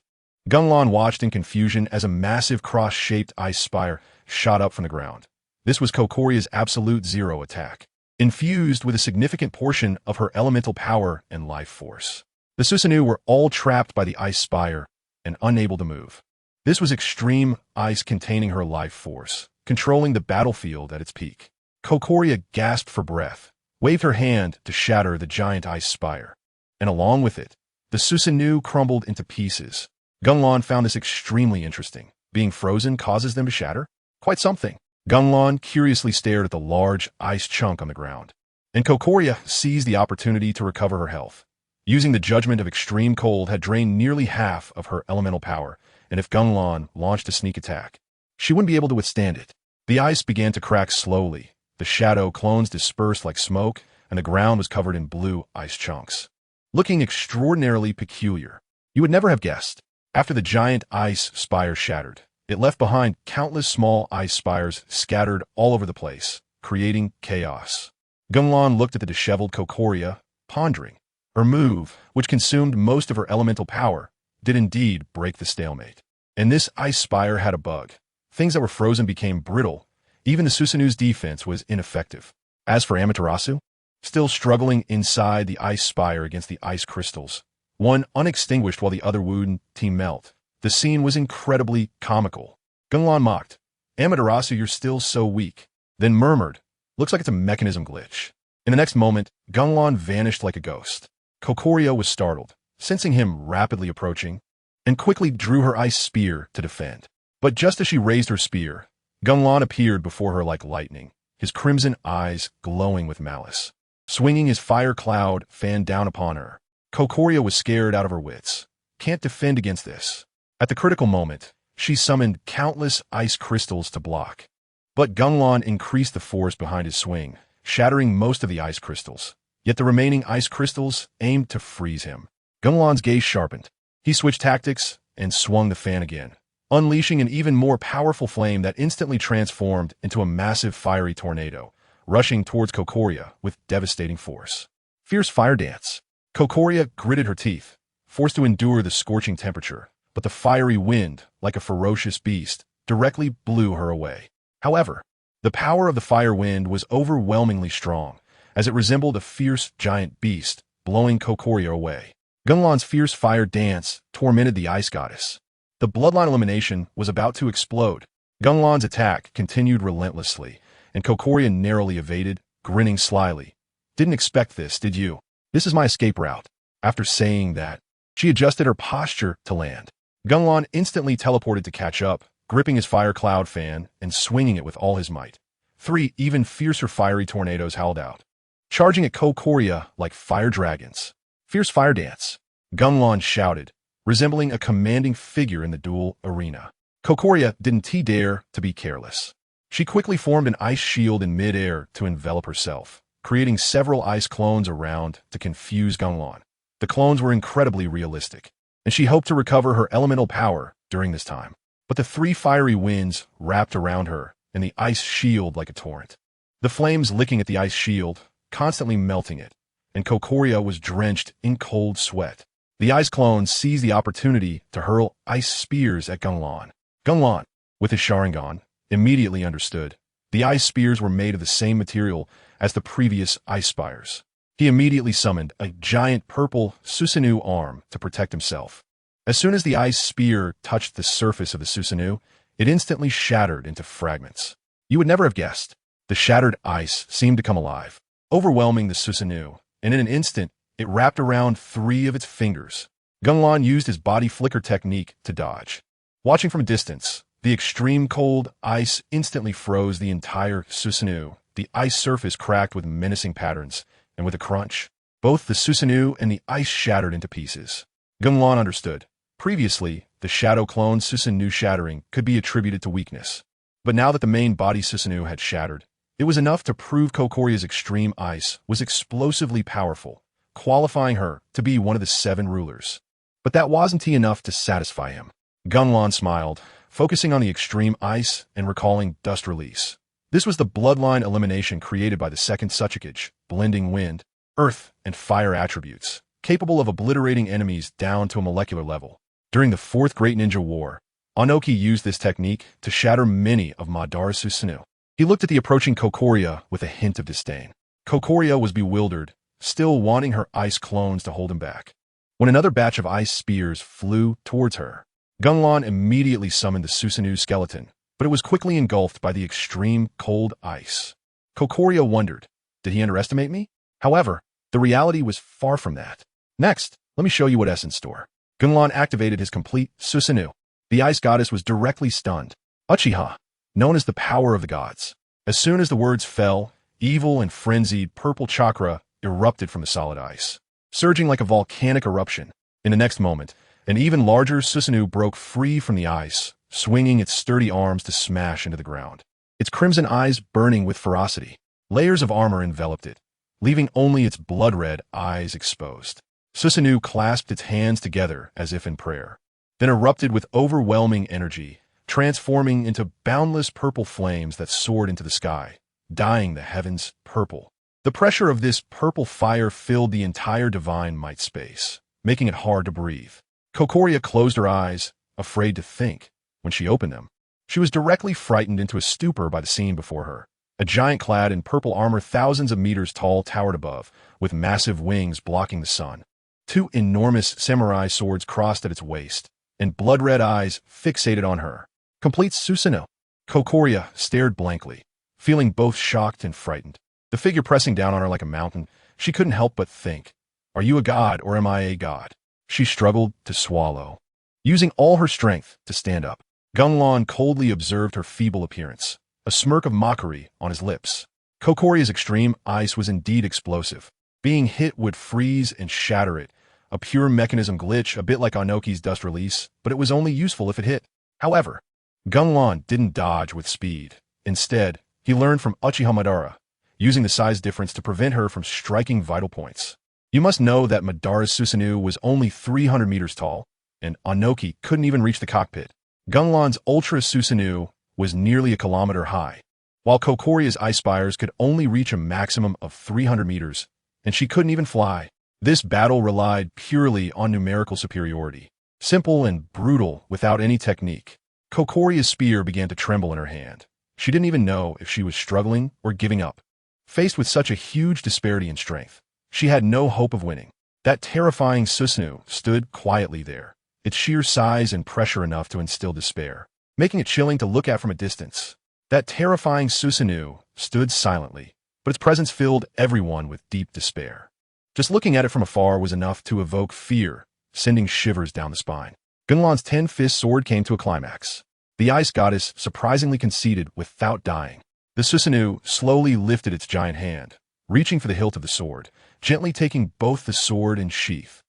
Gung Lan watched in confusion as a massive cross-shaped ice spire shot up from the ground. This was Cocolia's absolute zero attack, infused with a significant portion of her elemental power and life force. The Susanoo were all trapped by the ice spire and unable to move. This was extreme ice containing her life force, controlling the battlefield at its peak. Cocolia gasped for breath, waved her hand to shatter the giant ice spire, and along with it, the Susanoo crumbled into pieces. Gung Lan found this extremely interesting. Being frozen causes them to shatter? Quite something. Gung Lan curiously stared at the large ice chunk on the ground, and Cocolia seized the opportunity to recover her health. Using the judgment of extreme cold had drained nearly half of her elemental power, and if Gung Lan launched a sneak attack, she wouldn't be able to withstand it. The ice began to crack slowly. The shadow clones dispersed like smoke, and the ground was covered in blue ice chunks, looking extraordinarily peculiar. You would never have guessed. After the giant ice spire shattered, it left behind countless small ice spires scattered all over the place, creating chaos. Gung Lan looked at the disheveled Cocolia, pondering. Her move, which consumed most of her elemental power, did indeed break the stalemate. And this ice spire had a bug. Things that were frozen became brittle. Even the Susanoo's defense was ineffective. As for Amaterasu, still struggling inside the ice spire against the ice crystals, one unextinguished while the other wound team melt. The scene was incredibly comical. Gung Lan mocked, "Amaterasu, you're still so weak," then murmured, "Looks like it's a mechanism glitch." In the next moment, Gung Lan vanished like a ghost. Cocolia was startled, sensing him rapidly approaching, and quickly drew her ice spear to defend. But just as she raised her spear, Gung Lan appeared before her like lightning, his crimson eyes glowing with malice. Swinging his fire cloud fan down upon her, Cocolia was scared out of her wits. Can't defend against this. At the critical moment, she summoned countless ice crystals to block. But Gung Lan increased the force behind his swing, shattering most of the ice crystals. Yet the remaining ice crystals aimed to freeze him. Gung Lan's gaze sharpened. He switched tactics and swung the fan again, unleashing an even more powerful flame that instantly transformed into a massive fiery tornado, rushing towards Cocolia with devastating force. Fierce fire dance. Cocolia gritted her teeth, forced to endure the scorching temperature, but the fiery wind, like a ferocious beast, directly blew her away. However, the power of the fire wind was overwhelmingly strong, as it resembled a fierce giant beast, blowing Cocolia away. Gung Lan's fierce fire dance tormented the ice goddess. The bloodline elimination was about to explode. Gung Lan's attack continued relentlessly, and Cocolia narrowly evaded, grinning slyly. "Didn't expect this, did you? This is my escape route." After saying that, she adjusted her posture to land. Gung Lan instantly teleported to catch up, gripping his fire cloud fan and swinging it with all his might. 3 even fiercer fiery tornadoes howled out, charging at Cocolia like fire dragons. "Fierce fire dance," Gung Lan shouted, resembling a commanding figure in the duel arena. Cocolia didn't dare to be careless. She quickly formed an ice shield in mid-air to envelop herself, creating several ice clones around to confuse Gung Lan. The clones were incredibly realistic, and she hoped to recover her elemental power during this time. But the three fiery winds wrapped around her, and the ice shield like a torrent. The flames licking at the ice shield, constantly melting it, and Kokoria was drenched in cold sweat. The ice clones seized the opportunity to hurl ice spears at Gung Lan. Gung Lan, with his Sharingan, immediately understood. The ice spears were made of the same material as the previous ice spires. He immediately summoned a giant purple Susanoo arm to protect himself. As soon as the ice spear touched the surface of the Susanoo, it instantly shattered into fragments. You would never have guessed. The shattered ice seemed to come alive, overwhelming the Susanoo, and in an instant, it wrapped around 3 of its fingers. Gung Lan used his body flicker technique to dodge. Watching from a distance, the extreme cold ice instantly froze the entire Susanoo. The ice surface cracked with menacing patterns, and with a crunch, both the Susanoo and the ice shattered into pieces. Gung Lan understood. Previously, the shadow clone Susanoo shattering could be attributed to weakness. But now that the main body Susanoo had shattered, it was enough to prove Kokoria's extreme ice was explosively powerful, qualifying her to be one of the 7 rulers. But that wasn't enough to satisfy him. Gung Lan smiled, focusing on the extreme ice and recalling Dust Release. This was the bloodline elimination created by the second Suchikage, blending wind, earth, and fire attributes, capable of obliterating enemies down to a molecular level. During the 4th Great Ninja War, Onoki used this technique to shatter many of Madara's Susanoo. He looked at the approaching Kokoria with a hint of disdain. Kokoria was bewildered, still wanting her ice clones to hold him back. When another batch of ice spears flew towards her, Gung Lan immediately summoned the Susanoo skeleton, but it was quickly engulfed by the extreme cold ice. Kokoria wondered, did he underestimate me? However, the reality was far from that. Next, let me show you what Essence store. Gung Lan activated his complete Susanoo. The ice goddess was directly stunned. Uchiha, known as the power of the gods. As soon as the words fell, evil and frenzied purple chakra erupted from the solid ice, surging like a volcanic eruption. In the next moment, an even larger Susanoo broke free from the ice, swinging its sturdy arms to smash into the ground. Its crimson eyes burning with ferocity. Layers of armor enveloped it, leaving only its blood-red eyes exposed. Susanoo clasped its hands together as if in prayer, then erupted with overwhelming energy, transforming into boundless purple flames that soared into the sky, dyeing the heavens purple. The pressure of this purple fire filled the entire divine might space, making it hard to breathe. Kokoria closed her eyes, afraid to think. When she opened them, she was directly frightened into a stupor by the scene before her. A giant clad in purple armor thousands of meters tall towered above, with massive wings blocking the sun. 2 enormous samurai swords crossed at its waist, and blood-red eyes fixated on her. Complete Susanoo. Kokoria stared blankly, feeling both shocked and frightened. The figure pressing down on her like a mountain, she couldn't help but think, are you a god or am I a god? She struggled to swallow, using all her strength to stand up. Gung Lan coldly observed her feeble appearance, a smirk of mockery on his lips. Kokoria's extreme ice was indeed explosive. Being hit would freeze and shatter it, a pure mechanism glitch, a bit like Onoki's Dust Release, but it was only useful if it hit. However, Gung Lan didn't dodge with speed. Instead, he learned from Uchiha Madara, using the size difference to prevent her from striking vital points. You must know that Madara's Susanoo was only 300 meters tall, and Onoki couldn't even reach the cockpit. Gung Lan's Ultra Susanoo was nearly a kilometer high, while Kokoria's ice spires could only reach a maximum of 300 meters, and she couldn't even fly. This battle relied purely on numerical superiority, simple and brutal without any technique. Kokoria's spear began to tremble in her hand. She didn't even know if she was struggling or giving up. Faced with such a huge disparity in strength, she had no hope of winning. That terrifying Susanoo stood quietly there, its sheer size and pressure enough to instill despair, making it chilling to look at from a distance. That terrifying Susanoo stood silently, but its presence filled everyone with deep despair. Just looking at it from afar was enough to evoke fear, sending shivers down the spine. Gung Lan's 10-fist sword came to a climax. The ice goddess surprisingly conceded without dying. The Susanoo slowly lifted its giant hand, reaching for the hilt of the sword, gently taking both the sword and sheath.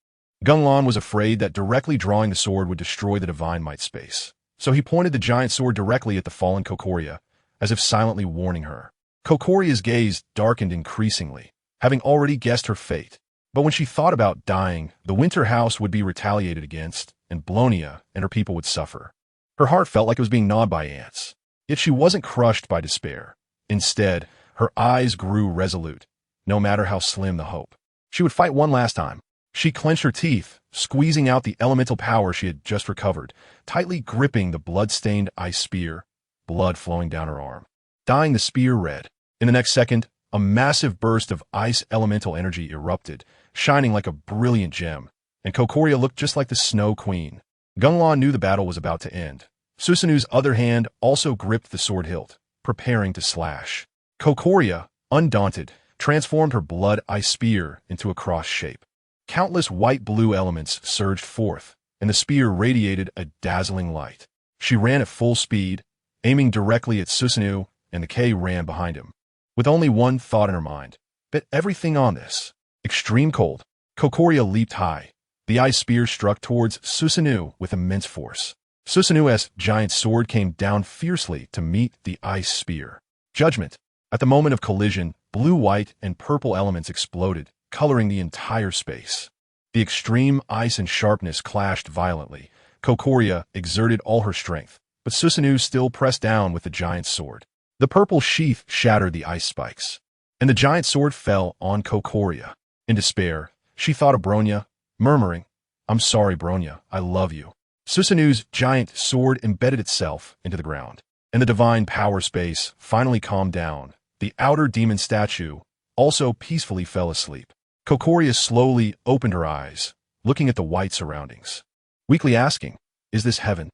Gung Lan was afraid that directly drawing the sword would destroy the divine might space, so he pointed the giant sword directly at the fallen Kokoria, as if silently warning her. Kokoria's gaze darkened increasingly, having already guessed her fate. But when she thought about dying, the winter house would be retaliated against, and Blonia and her people would suffer. Her heart felt like it was being gnawed by ants. Yet she wasn't crushed by despair. Instead, her eyes grew resolute, no matter how slim the hope. She would fight one last time. She clenched her teeth, squeezing out the elemental power she had just recovered, tightly gripping the blood-stained ice spear, blood flowing down her arm, dyeing the spear red. In the next second, a massive burst of ice elemental energy erupted, shining like a brilliant gem, and Kokoria looked just like the Snow Queen. Gung Lan knew the battle was about to end. Susanoo's other hand also gripped the sword hilt, preparing to slash. Kokoria, undaunted, transformed her blood ice spear into a cross shape. Countless white-blue elements surged forth, and the spear radiated a dazzling light. She ran at full speed, aiming directly at Susanoo, and the K ran behind him. With only one thought in her mind, bet everything on this. Extreme cold. Kokoria leaped high. The ice spear struck towards Susanoo with immense force. Susanoo's giant sword came down fiercely to meet the ice spear. Judgment. At the moment of collision, blue, white, and purple elements exploded, coloring the entire space. The extreme ice and sharpness clashed violently. Kokoria exerted all her strength, but Susanoo still pressed down with the giant sword. The purple sheath shattered the ice spikes, and the giant sword fell on Kokoria. In despair, she thought of Bronya, murmuring, "I'm sorry, Bronya, I love you." Susanoo's giant sword embedded itself into the ground, and the divine power space finally calmed down. The outer demon statue also peacefully fell asleep. Kokoria slowly opened her eyes, looking at the white surroundings, weakly asking, "Is this heaven?"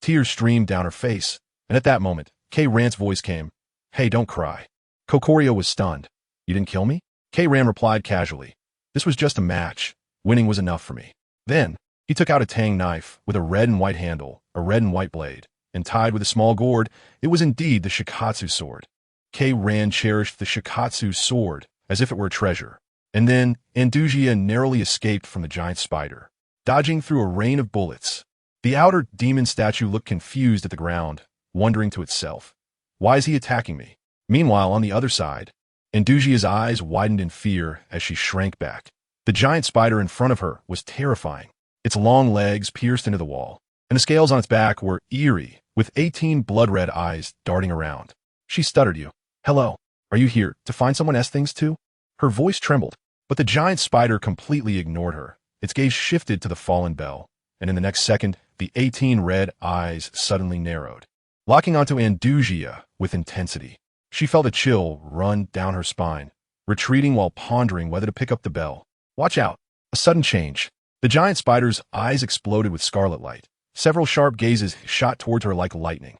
Tears streamed down her face, and at that moment, K. Rant's voice came, "Hey, don't cry." Kokoria was stunned. "You didn't kill me?" K. Rant replied casually, "This was just a match. Winning was enough for me." Then, he took out a tang knife with a red and white handle, a red and white blade, and tied with a small gourd. It was indeed the Shikatsu sword. K. Rant cherished the Shikatsu sword as if it were a treasure. And then, Andujia narrowly escaped from the giant spider, dodging through a rain of bullets. The outer demon statue looked confused at the ground, wondering to itself, "Why is he attacking me?" Meanwhile, on the other side, Andujia's eyes widened in fear as she shrank back. The giant spider in front of her was terrifying. Its long legs pierced into the wall, and the scales on its back were eerie, with 18 blood-red eyes darting around. She stuttered, "You. Hello. Are you here to find someone else things too?" Her voice trembled, but the giant spider completely ignored her. Its gaze shifted to the fallen bell, and in the next second, the 18 red eyes suddenly narrowed, locking onto Andujia with intensity. She felt a chill run down her spine, retreating while pondering whether to pick up the bell. Watch out! A sudden change. The giant spider's eyes exploded with scarlet light. Several sharp gazes shot towards her like lightning.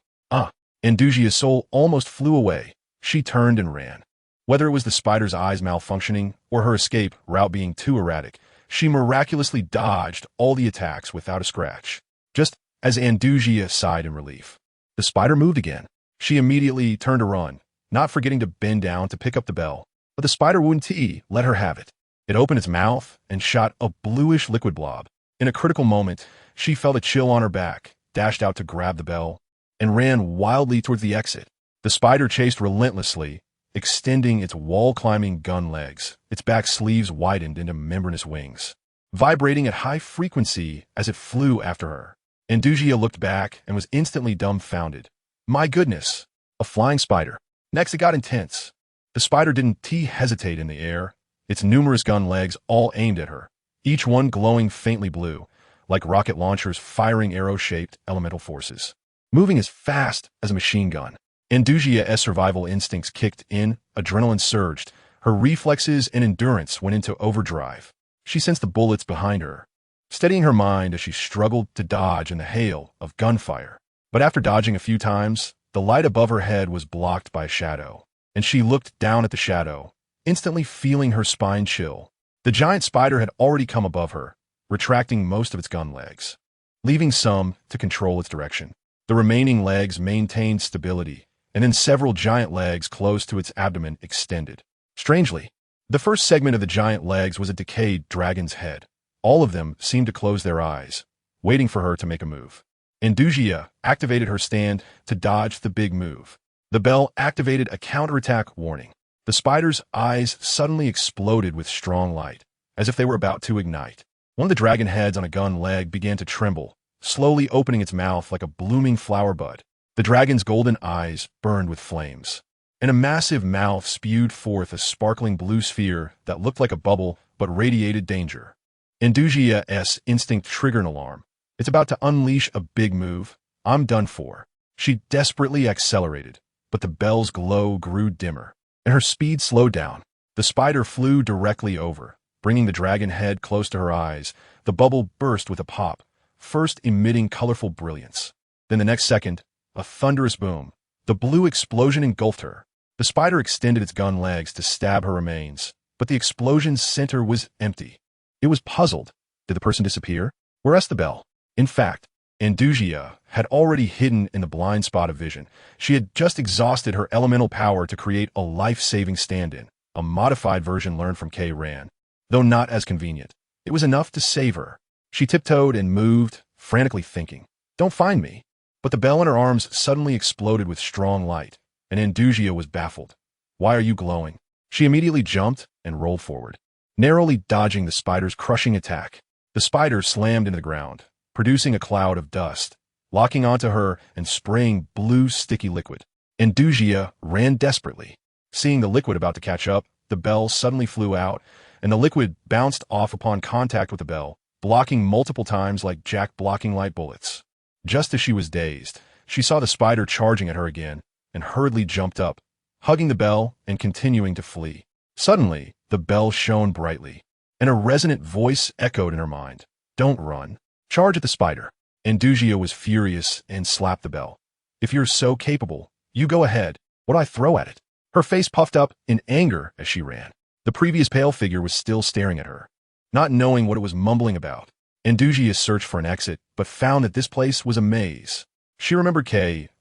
Andujia's soul almost flew away. She turned and ran. Whether it was the spider's eyes malfunctioning or her escape route being too erratic, she miraculously dodged all the attacks without a scratch. Just as Andujia sighed in relief, the spider moved again. She immediately turned to run, not forgetting to bend down to pick up the bell, but the spider wouldn't let her have it. It opened its mouth and shot a bluish liquid blob. In a critical moment, she felt a chill on her back, dashed out to grab the bell, and ran wildly towards the exit. The spider chased relentlessly, extending its wall-climbing gun legs. Its back sleeves widened into membranous wings, vibrating at high frequency as it flew after her. Andujia looked back and was instantly dumbfounded. My goodness, a flying spider. Next it got intense. The spider didn't hesitate in the air, its numerous gun legs all aimed at her, each one glowing faintly blue, like rocket launchers firing arrow-shaped elemental forces, moving as fast as a machine gun. Andujia's survival instincts kicked in, adrenaline surged, her reflexes and endurance went into overdrive. She sensed the bullets behind her, steadying her mind as she struggled to dodge in the hail of gunfire. But after dodging a few times, the light above her head was blocked by a shadow, and she looked down at the shadow, instantly feeling her spine chill. The giant spider had already come above her, retracting most of its gun legs, leaving some to control its direction. The remaining legs maintained stability, and then several giant legs close to its abdomen extended. Strangely, the first segment of the giant legs was a decayed dragon's head. All of them seemed to close their eyes, waiting for her to make a move. Andujia activated her stand to dodge the big move. The bell activated a counterattack warning. The spider's eyes suddenly exploded with strong light, as if they were about to ignite. One of the dragon heads on a gun leg began to tremble, slowly opening its mouth like a blooming flower bud. The dragon's golden eyes burned with flames, and a massive mouth spewed forth a sparkling blue sphere that looked like a bubble but radiated danger. Andujia's instinct triggered an alarm. It's about to unleash a big move. I'm done for. She desperately accelerated, but the bell's glow grew dimmer, and her speed slowed down. The spider flew directly over, bringing the dragon head close to her eyes. The bubble burst with a pop, first emitting colorful brilliance. Then the next second, a thunderous boom. The blue explosion engulfed her. The spider extended its gun legs to stab her remains, but the explosion's center was empty. It was puzzled. Did the person disappear? Where's the bell? In fact, Andujia had already hidden in the blind spot of vision. She had just exhausted her elemental power to create a life-saving stand-in, a modified version learned from Ran. Though not as convenient, it was enough to save her. She tiptoed and moved, frantically thinking, "Don't find me." But the bell in her arms suddenly exploded with strong light, and Andujia was baffled. "Why are you glowing?" She immediately jumped and rolled forward, narrowly dodging the spider's crushing attack. The spider slammed into the ground, producing a cloud of dust, locking onto her and spraying blue sticky liquid. Andujia ran desperately. Seeing the liquid about to catch up, the bell suddenly flew out, and the liquid bounced off upon contact with the bell, blocking multiple times like Jack blocking light bullets. Just as she was dazed, she saw the spider charging at her again, and hurriedly jumped up, hugging the bell and continuing to flee. Suddenly, the bell shone brightly, and a resonant voice echoed in her mind. "Don't run. Charge at the spider." Andujia was furious and slapped the bell. "If you're so capable, you go ahead. What do I throw at it?" Her face puffed up in anger as she ran. The previous pale figure was still staring at her, not knowing what it was mumbling about. Andujia searched for an exit, but found that this place was a maze. She remembered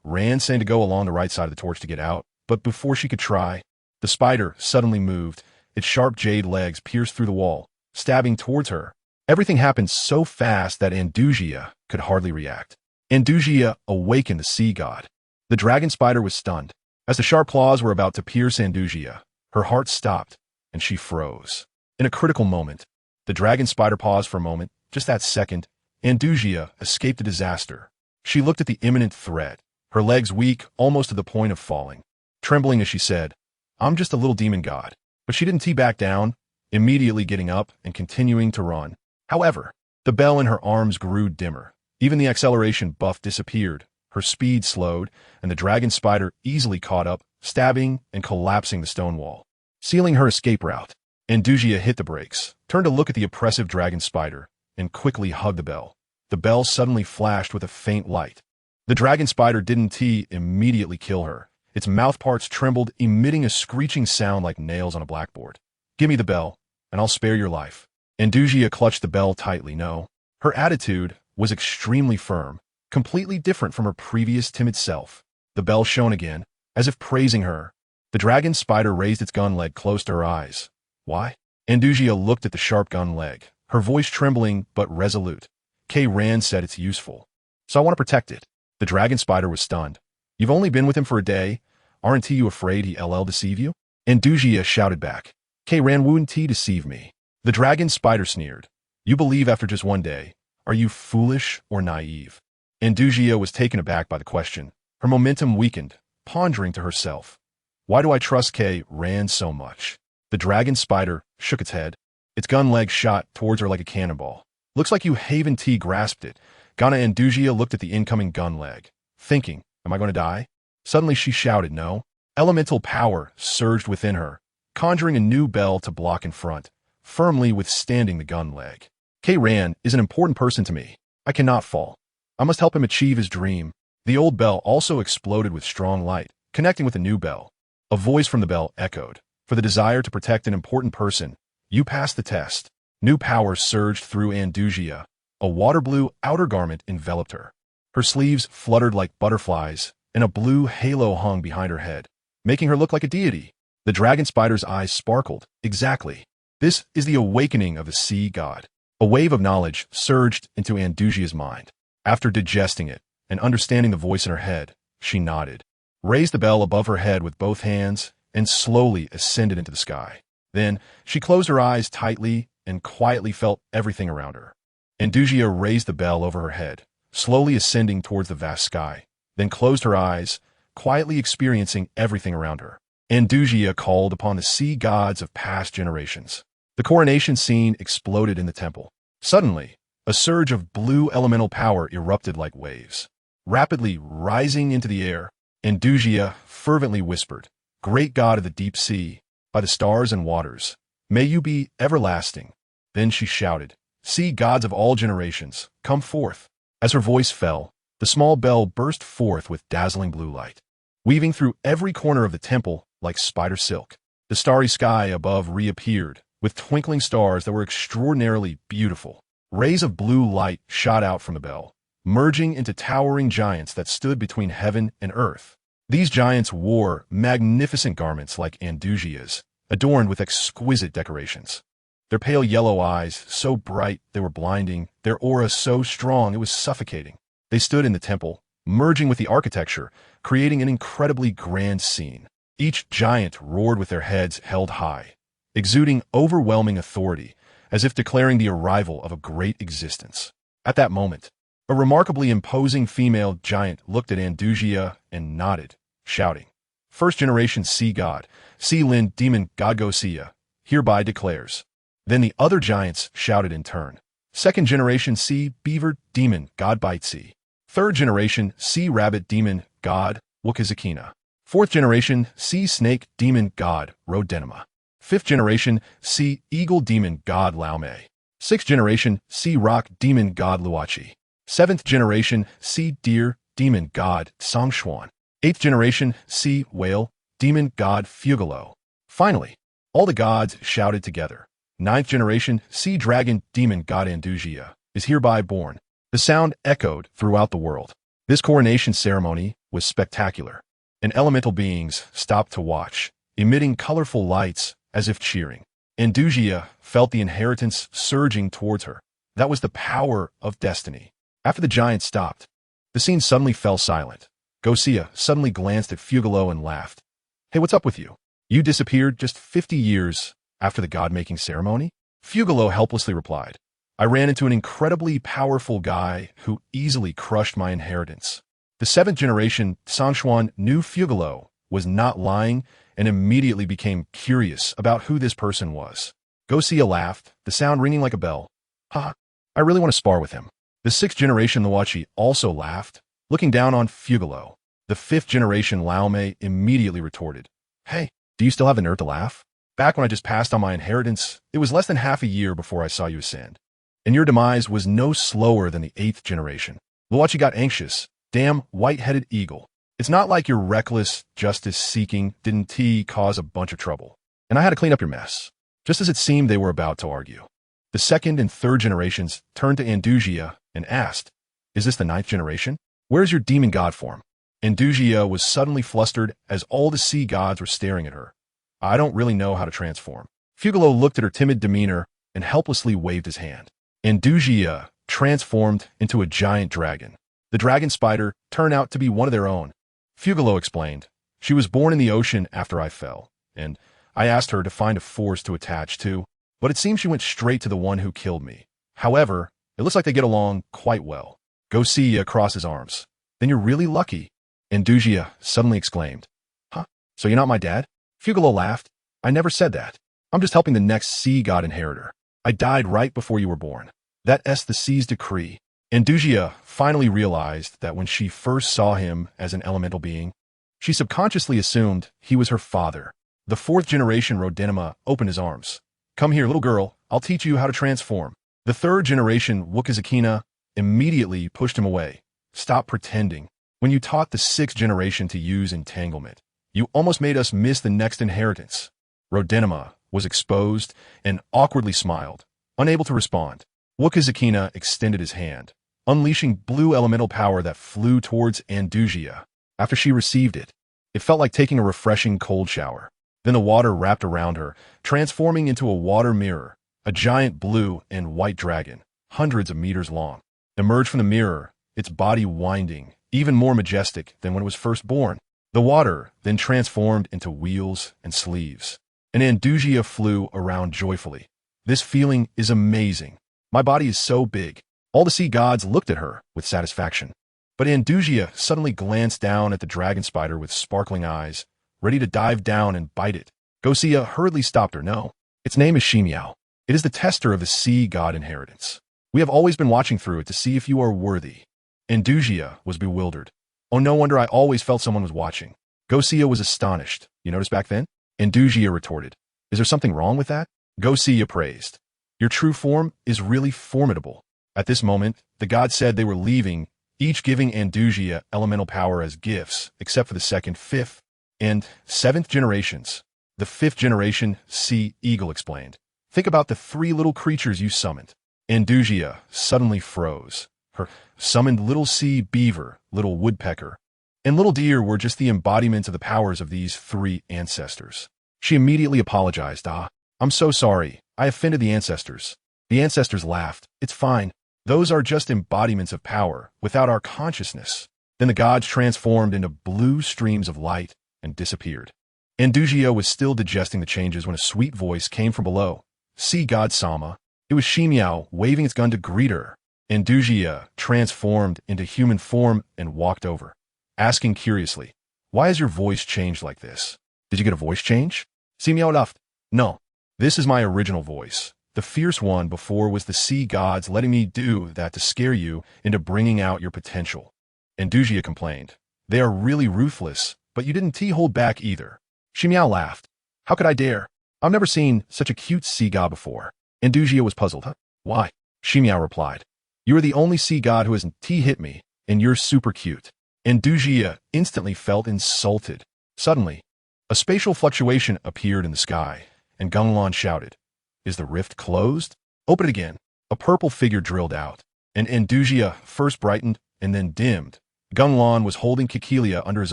Ran saying to go along the right side of the torch to get out, but before she could try, the spider suddenly moved. Its sharp jade legs pierced through the wall, stabbing towards her. Everything happened so fast that Andujia could hardly react. Andujia awakened the sea god. The dragon spider was stunned. As the sharp claws were about to pierce Andujia, her heart stopped, and she froze. In a critical moment, the dragon spider paused for a moment. Just that second, Andujia escaped a disaster. She looked at the imminent threat, her legs weak almost to the point of falling, trembling as she said, "I'm just a little demon god." But she didn't tee back down, immediately getting up and continuing to run. However, the bell in her arms grew dimmer. Even the acceleration buff disappeared. Her speed slowed, and the dragon spider easily caught up, stabbing and collapsing the stone wall, sealing her escape route. Andujia hit the brakes, turned to look at the oppressive dragon spider, and quickly hugged the bell. The bell suddenly flashed with a faint light. The dragon spider didn't immediately kill her. Its mouth parts trembled, emitting a screeching sound like nails on a blackboard. "Give me the bell, and I'll spare your life." Andujia clutched the bell tightly. No. Her attitude was extremely firm, completely different from her previous timid self. The bell shone again, as if praising her. The dragon spider raised its gun leg close to her eyes. "Why?" Andujia looked at the sharp gun leg, her voice trembling but resolute. Ran said it's useful, so I want to protect it. The dragon spider was stunned. "You've only been with him for a day. Aren't you afraid he'll deceive you?" Andujia shouted back. "Ran wouldn't deceive me." The dragon spider sneered. "You believe after just one day. Are you foolish or naive?" Andujia was taken aback by the question. Her momentum weakened, pondering to herself, "Why do I trust Ran so much?" The dragon spider shook its head. Its gun leg shot towards her like a cannonball. "Looks like you Haven T grasped it." Andujia looked at the incoming gun leg, thinking, "Am I going to die?" Suddenly she shouted, "No." Elemental power surged within her, conjuring a new bell to block in front, firmly withstanding the gun leg. Ran is an important person to me. I cannot fall. I must help him achieve his dream. The old bell also exploded with strong light, connecting with a new bell. A voice from the bell echoed. "For the desire to protect an important person, you passed the test." New power surged through Andujia. A water blue outer garment enveloped her. Her sleeves fluttered like butterflies, and a blue halo hung behind her head, making her look like a deity. The dragon spider's eyes sparkled. Exactly. This is the awakening of the sea god. A wave of knowledge surged into Andujia's mind. After digesting it and understanding the voice in her head, she nodded. raised the bell above her head with both hands, and slowly ascended into the sky. Then, she closed her eyes tightly and quietly felt everything around her. Andujia raised the bell over her head, slowly ascending towards the vast sky, then closed her eyes, quietly experiencing everything around her. Andujia called upon the sea gods of past generations. The coronation scene exploded in the temple. Suddenly, a surge of blue elemental power erupted like waves. Rapidly rising into the air, Andujia fervently whispered, "Great God of the deep sea, by the stars and waters, may you be everlasting." Then she shouted, "Sea gods of all generations, come forth." As her voice fell, the small bell burst forth with dazzling blue light, weaving through every corner of the temple like spider silk. The starry sky above reappeared, with twinkling stars that were extraordinarily beautiful. Rays of blue light shot out from the bell, merging into towering giants that stood between heaven and earth. These giants wore magnificent garments like Andujia's, adorned with exquisite decorations. Their pale yellow eyes, so bright they were blinding, their aura so strong it was suffocating. They stood in the temple, merging with the architecture, creating an incredibly grand scene. Each giant roared with their heads held high, exuding overwhelming authority, as if declaring the arrival of a great existence. At that moment, a remarkably imposing female giant looked at Andujia and nodded, shouting, "First-generation sea god, sea Lin demon god Gosia, hereby declares." Then the other giants shouted in turn, "Second-generation sea beaver demon god Baitsi. Third-generation sea rabbit demon god Wukazakina. Fourth-generation sea snake demon god Rodenima. Fifth-generation sea eagle demon god Laomei. Sixth-generation sea rock demon god Luachi. Seventh-generation sea deer demon god Songxuan. Eighth-generation sea whale demon god Fugalo. Finally, all the gods shouted together, "Ninth-generation sea dragon demon god Andujia is hereby born." The sound echoed throughout the world. This coronation ceremony was spectacular, and elemental beings stopped to watch, emitting colorful lights as if cheering. Andujia felt the inheritance surging towards her. That was the power of destiny. After the giant stopped, the scene suddenly fell silent. Gosia suddenly glanced at Fugalo and laughed. "Hey, what's up with you? You disappeared just 50 years after the god-making ceremony?" Fugalo helplessly replied, "I ran into an incredibly powerful guy who easily crushed my inheritance." The seventh generation Songxuan knew Fugalo was not lying and immediately became curious about who this person was. Gosia laughed, the sound ringing like a bell. "Ha, I really want to spar with him." The sixth generation Luachi also laughed, looking down on Fugalo. The fifth generation Laomei immediately retorted, "Hey, do you still have the nerve to laugh? Back when I just passed on my inheritance, it was less than half a year before I saw you ascend. And your demise was no slower than the eighth generation." Luachi got anxious. "Damn white-headed eagle. It's not like your reckless, justice-seeking didn't cause a bunch of trouble. And I had to clean up your mess." Just as it seemed they were about to argue, the second and third generations turned to Andujia and asked, "Is this the ninth generation? Where's your demon god form?" Andujia was suddenly flustered as all the sea gods were staring at her. "I don't really know how to transform." Fugalo looked at her timid demeanor and helplessly waved his hand. Andujia transformed into a giant dragon. The dragon spider turned out to be one of their own. Fugalo explained, "She was born in the ocean after I fell, and I asked her to find a force to attach to, but it seems she went straight to the one who killed me. However, it looks like they get along quite well." Gosia crossed his arms. "Then you're really lucky." Andujia suddenly exclaimed, "Huh? So you're not my dad?" Fugalo laughed. "I never said that. I'm just helping the next sea god inheritor. I died right before you were born. That's the sea's decree." Andujia finally realized that when she first saw him as an elemental being, she subconsciously assumed he was her father. The fourth generation Rodenima opened his arms. "Come here, little girl. I'll teach you how to transform." The third generation Wukazakina immediately pushed him away. "Stop pretending. When you taught the sixth generation to use entanglement, you almost made us miss the next inheritance." Rodenima was exposed and awkwardly smiled, unable to respond. Wukazakina extended his hand, unleashing blue elemental power that flew towards Andujia. After she received it, it felt like taking a refreshing cold shower. Then the water wrapped around her, transforming into a water mirror. A giant blue and white dragon, hundreds of meters long, emerged from the mirror, its body winding, even more majestic than when it was first born. The water then transformed into wheels and sleeves, and Andujia flew around joyfully. This feeling is amazing. My body is so big. All the sea gods looked at her with satisfaction. But Andujia suddenly glanced down at the dragon spider with sparkling eyes, ready to dive down and bite it. Gosia hurriedly stopped her. No, its name is Shimiao. It is the tester of the sea god inheritance. We have always been watching through it to see if you are worthy. Andujia was bewildered. Oh, no wonder I always felt someone was watching. Gosia was astonished. You noticed back then? Andujia retorted. Is there something wrong with that? Gosia praised. Your true form is really formidable. At this moment, the gods said they were leaving, each giving Andujia elemental power as gifts, except for the second, fifth, and seventh generations. The fifth generation, Sea Eagle explained. Think about the 3 little creatures you summoned. Andujia suddenly froze. Her summoned little sea beaver, little woodpecker, and little deer were just the embodiments of the powers of these 3 ancestors. She immediately apologized. I'm so sorry. I offended the ancestors. The ancestors laughed. It's fine. Those are just embodiments of power without our consciousness. Then the gods transformed into blue streams of light and disappeared. Andujia was still digesting the changes when a sweet voice came from below. Sea god Sama. It was Shimiao waving its gun to greet her. Andujia transformed into human form and walked over, asking curiously, why has your voice changed like this? Did you get a voice change? Shimiao laughed. No, this is my original voice. The fierce one before was the sea gods letting me do that to scare you into bringing out your potential. Andujia complained. They are really ruthless, but you didn't hold back either. Shimiao laughed. How could I dare? I've never seen such a cute sea god before. Andujia was puzzled. Why? Shimiao replied. You are the only sea god who hasn't hit me, and you're super cute. Andujia instantly felt insulted. Suddenly, a spatial fluctuation appeared in the sky, and Gung Lan shouted, Is the rift closed? Open it again. A purple figure drilled out, and Andujia first brightened and then dimmed. Gung Lan was holding Kikilia under his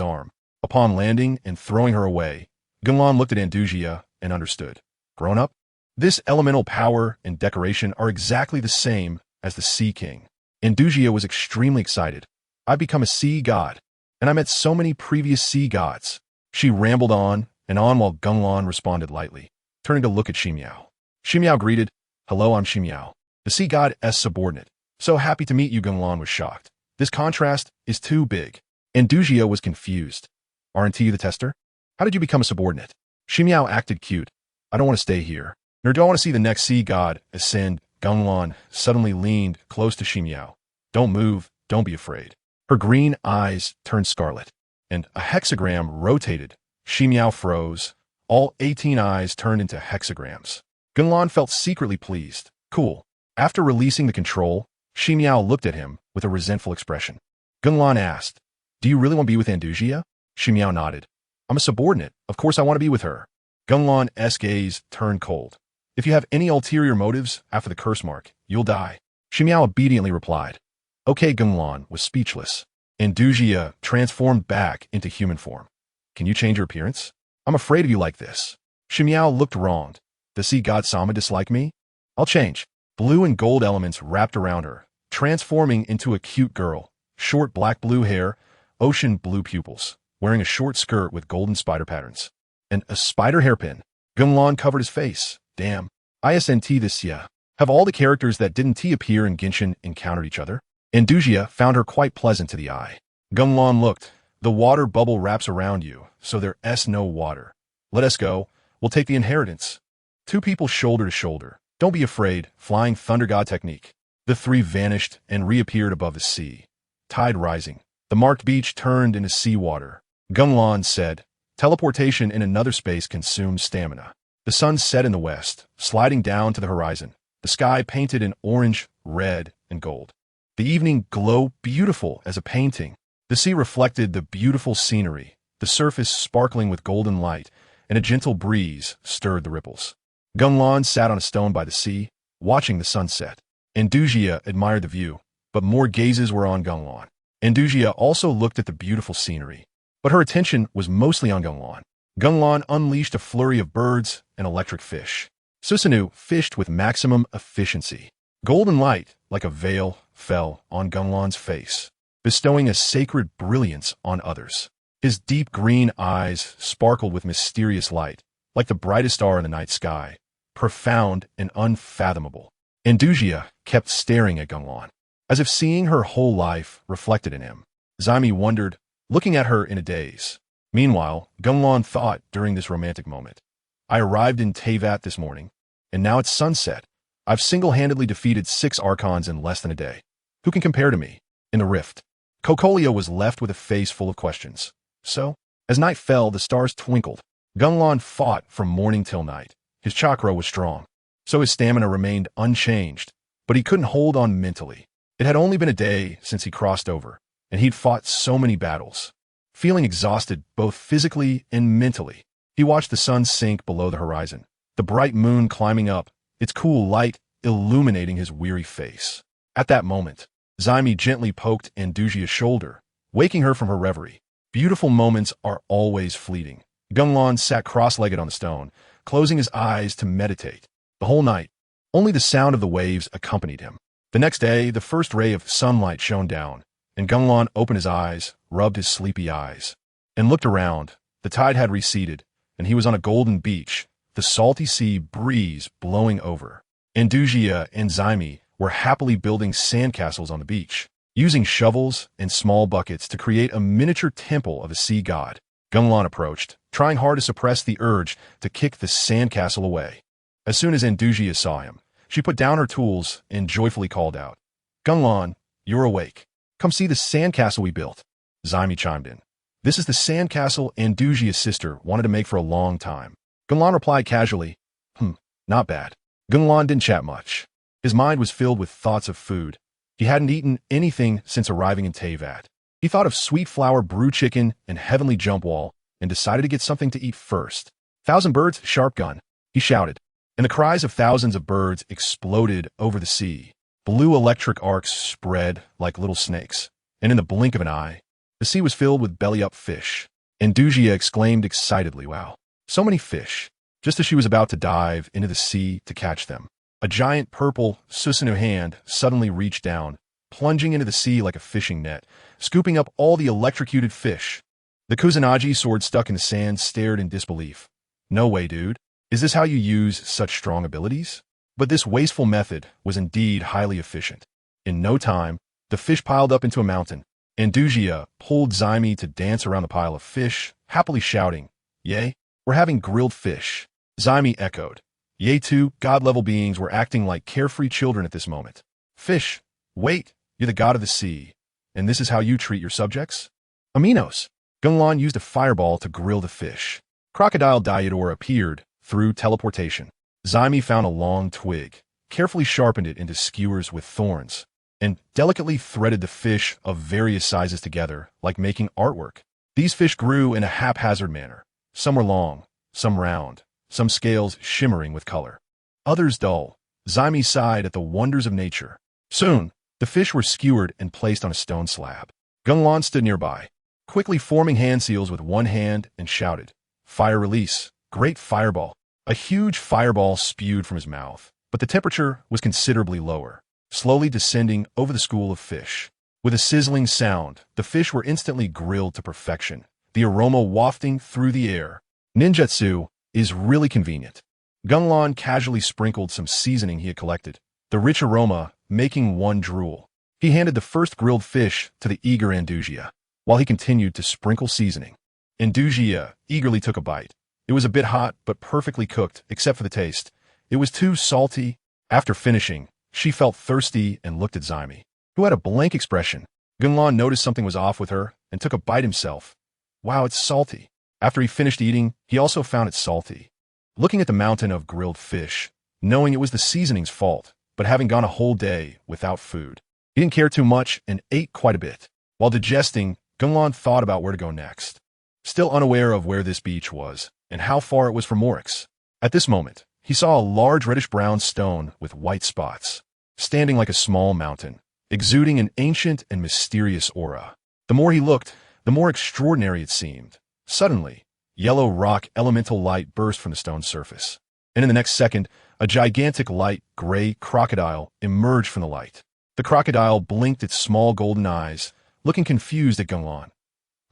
arm. Upon landing and throwing her away, Gung Lan looked at Andujia and understood. Grown up? This elemental power and decoration are exactly the same as the Sea King. Andujia was extremely excited. I've become a sea god, and I met so many previous sea gods. She rambled on and on while Gung Lan responded lightly, turning to look at Shimiao. Shimiao greeted, Hello, I'm Shimiao, the sea god's subordinate. So happy to meet you. Gung Lan was shocked. This contrast is too big. Andujia was confused. Aren't you the tester? How did you become a subordinate? Shimiao acted cute. I don't want to stay here, nor do I want to see the next sea god ascend. Gung Lan suddenly leaned close to Shimiao. Don't move, don't be afraid. Her green eyes turned scarlet, and a hexagram rotated. Shimiao froze. All 18 eyes turned into hexagrams. Gung Lan felt secretly pleased. Cool. After releasing the control, Shimiao looked at him with a resentful expression. Gung Lan asked, Do you really want to be with Andujia? Shimiao nodded. I'm a subordinate. Of course I want to be with her. Gung Lan's gaze turned cold. If you have any ulterior motives after the curse mark, you'll die. Shimiao obediently replied. Okay. Gung Lan was speechless. Andujia transformed back into human form. Can you change your appearance? I'm afraid of you like this. Shimiao looked wronged. Does sea god Sama dislike me? I'll change. Blue and gold elements wrapped around her, transforming into a cute girl. Short black blue hair, ocean blue pupils, wearing a short skirt with golden spider patterns, and a spider hairpin. Gung Lan covered his face. Damn. ISNT this year. Have all the characters that didn't appear in Genshin encountered each other? Andujia found her quite pleasant to the eye. Gung Lan looked. The water bubble wraps around you, so there's no water. Let us go. We'll take the inheritance. 2 people shoulder to shoulder. Don't be afraid. Flying thunder god technique. The 3 vanished and reappeared above the sea. Tide rising. The marked beach turned into seawater. Gung Lan said, Teleportation in another space consumes stamina. The sun set in the west, sliding down to the horizon. The sky painted in orange, red, and gold. The evening glowed beautiful as a painting. The sea reflected the beautiful scenery, the surface sparkling with golden light, and a gentle breeze stirred the ripples. Gung Lan sat on a stone by the sea, watching the sunset. Andujia admired the view, but more gazes were on Gung Lan. Andujia also looked at the beautiful scenery, but her attention was mostly on Gung Lan. Gung Lan unleashed a flurry of birds and electric fish. Susanoo fished with maximum efficiency. Golden light, like a veil, fell on Gung Lan's face, bestowing a sacred brilliance on others. His deep green eyes sparkled with mysterious light, like the brightest star in the night sky, profound and unfathomable. Andujia kept staring at Gung Lan, as if seeing her whole life reflected in him. Zaimi wondered, looking at her in a daze. Meanwhile, Gung Lan thought during this romantic moment, I arrived in Teyvat this morning, and now it's sunset. I've single-handedly defeated 6 Archons in less than a day. Who can compare to me? In the rift, Kokolio was left with a face full of questions. So, as night fell, the stars twinkled. Gung Lan fought from morning till night. His chakra was strong, so his stamina remained unchanged, but he couldn't hold on mentally. It had only been a day since he crossed over, and he'd fought so many battles. Feeling exhausted both physically and mentally, he watched the sun sink below the horizon, the bright moon climbing up, its cool light illuminating his weary face. At that moment, Zaimi gently poked Andujia's shoulder, waking her from her reverie. Beautiful moments are always fleeting. Gung Lan sat cross-legged on the stone, closing his eyes to meditate. The whole night, only the sound of the waves accompanied him. The next day, the first ray of sunlight shone down, and Gung Lan opened his eyes, rubbed his sleepy eyes, and looked around. The tide had receded, and he was on a golden beach, the salty sea breeze blowing over. Andujia and Zaimi were happily building sandcastles on the beach, using shovels and small buckets to create a miniature temple of the sea god. Gung Lan approached, trying hard to suppress the urge to kick the sandcastle away. As soon as Andujia saw him, she put down her tools and joyfully called out, Gung Lan, you're awake. Come see the sandcastle we built. Zaimi chimed in. This is the sandcastle Andujia's sister wanted to make for a long time. Gung Lan replied casually, not bad. Gung Lan didn't chat much. His mind was filled with thoughts of food. He hadn't eaten anything since arriving in Teyvat. He thought of sweet flour brew chicken and heavenly jump wall and decided to get something to eat first. Thousand birds, sharp gun, he shouted, and the cries of thousands of birds exploded over the sea. Blue electric arcs spread like little snakes, and in the blink of an eye, the sea was filled with belly-up fish. Andujia exclaimed excitedly, wow, so many fish, just as she was about to dive into the sea to catch them. A giant purple Susanoo hand suddenly reached down, plunging into the sea like a fishing net, scooping up all the electrocuted fish. The Kusanagi, sword stuck in the sand, stared in disbelief. No way, dude. Is this how you use such strong abilities? But this wasteful method was indeed highly efficient. In no time, the fish piled up into a mountain. Andujia pulled Zaimi to dance around the pile of fish, happily shouting, Yay, we're having grilled fish. Zaimi echoed. Yay too, god-level beings were acting like carefree children at this moment. Fish, wait, you're the god of the sea, and this is how you treat your subjects? Aminos. Gung Lan used a fireball to grill the fish. Crocodile Diwuduo appeared through teleportation. Zaimi found a long twig, carefully sharpened it into skewers with thorns, and delicately threaded the fish of various sizes together, like making artwork. These fish grew in a haphazard manner. Some were long, some round, some scales shimmering with color, others dull. Zaimi sighed at the wonders of nature. Soon, the fish were skewered and placed on a stone slab. Gung Lan stood nearby, quickly forming hand seals with one hand, and shouted, Fire release, great fireball. A huge fireball spewed from his mouth, but the temperature was considerably lower, slowly descending over the school of fish. With a sizzling sound, the fish were instantly grilled to perfection, the aroma wafting through the air. Ninjutsu is really convenient. Gung Lan casually sprinkled some seasoning he had collected, the rich aroma making one drool. He handed the first grilled fish to the eager Andujia, while he continued to sprinkle seasoning. Andujia eagerly took a bite. It was a bit hot, but perfectly cooked, except for the taste. It was too salty. After finishing, she felt thirsty and looked at Zaimi, who had a blank expression. Gung Lan noticed something was off with her and took a bite himself. Wow, it's salty. After he finished eating, he also found it salty. Looking at the mountain of grilled fish, knowing it was the seasoning's fault, but having gone a whole day without food, he didn't care too much and ate quite a bit. While digesting, Gung Lan thought about where to go next. Still unaware of where this beach was and how far it was from Morix. At this moment, he saw a large reddish-brown stone with white spots, standing like a small mountain, exuding an ancient and mysterious aura. The more he looked, the more extraordinary it seemed. Suddenly, yellow rock elemental light burst from the stone's surface, and in the next second, a gigantic light gray crocodile emerged from the light. The crocodile blinked its small golden eyes, looking confused at Gung Lan.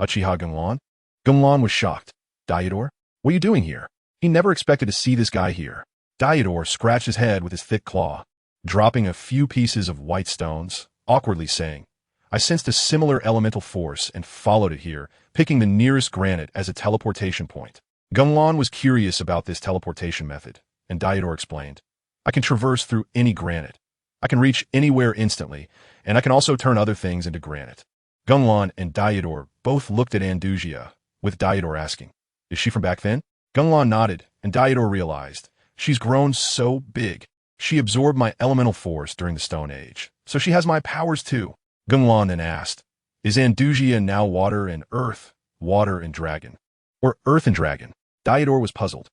Uchiha Gung Lan? Gung Lan was shocked. Diwuduo? What are you doing here? He never expected to see this guy here. Diwuduo scratched his head with his thick claw, dropping a few pieces of white stones, awkwardly saying, I sensed a similar elemental force and followed it here, picking the nearest granite as a teleportation point. Gung Lan was curious about this teleportation method, and Diwuduo explained, I can traverse through any granite. I can reach anywhere instantly, and I can also turn other things into granite. Gung Lan and Diwuduo both looked at Andujia, with Diwuduo asking, Is she from back then? Gung Lan nodded, and Diwuduo realized, she's grown so big. She absorbed my elemental force during the Stone Age, so she has my powers too. Gung Lan then asked, Is Andujia now water and earth, water and dragon? Or earth and dragon? Diwuduo was puzzled.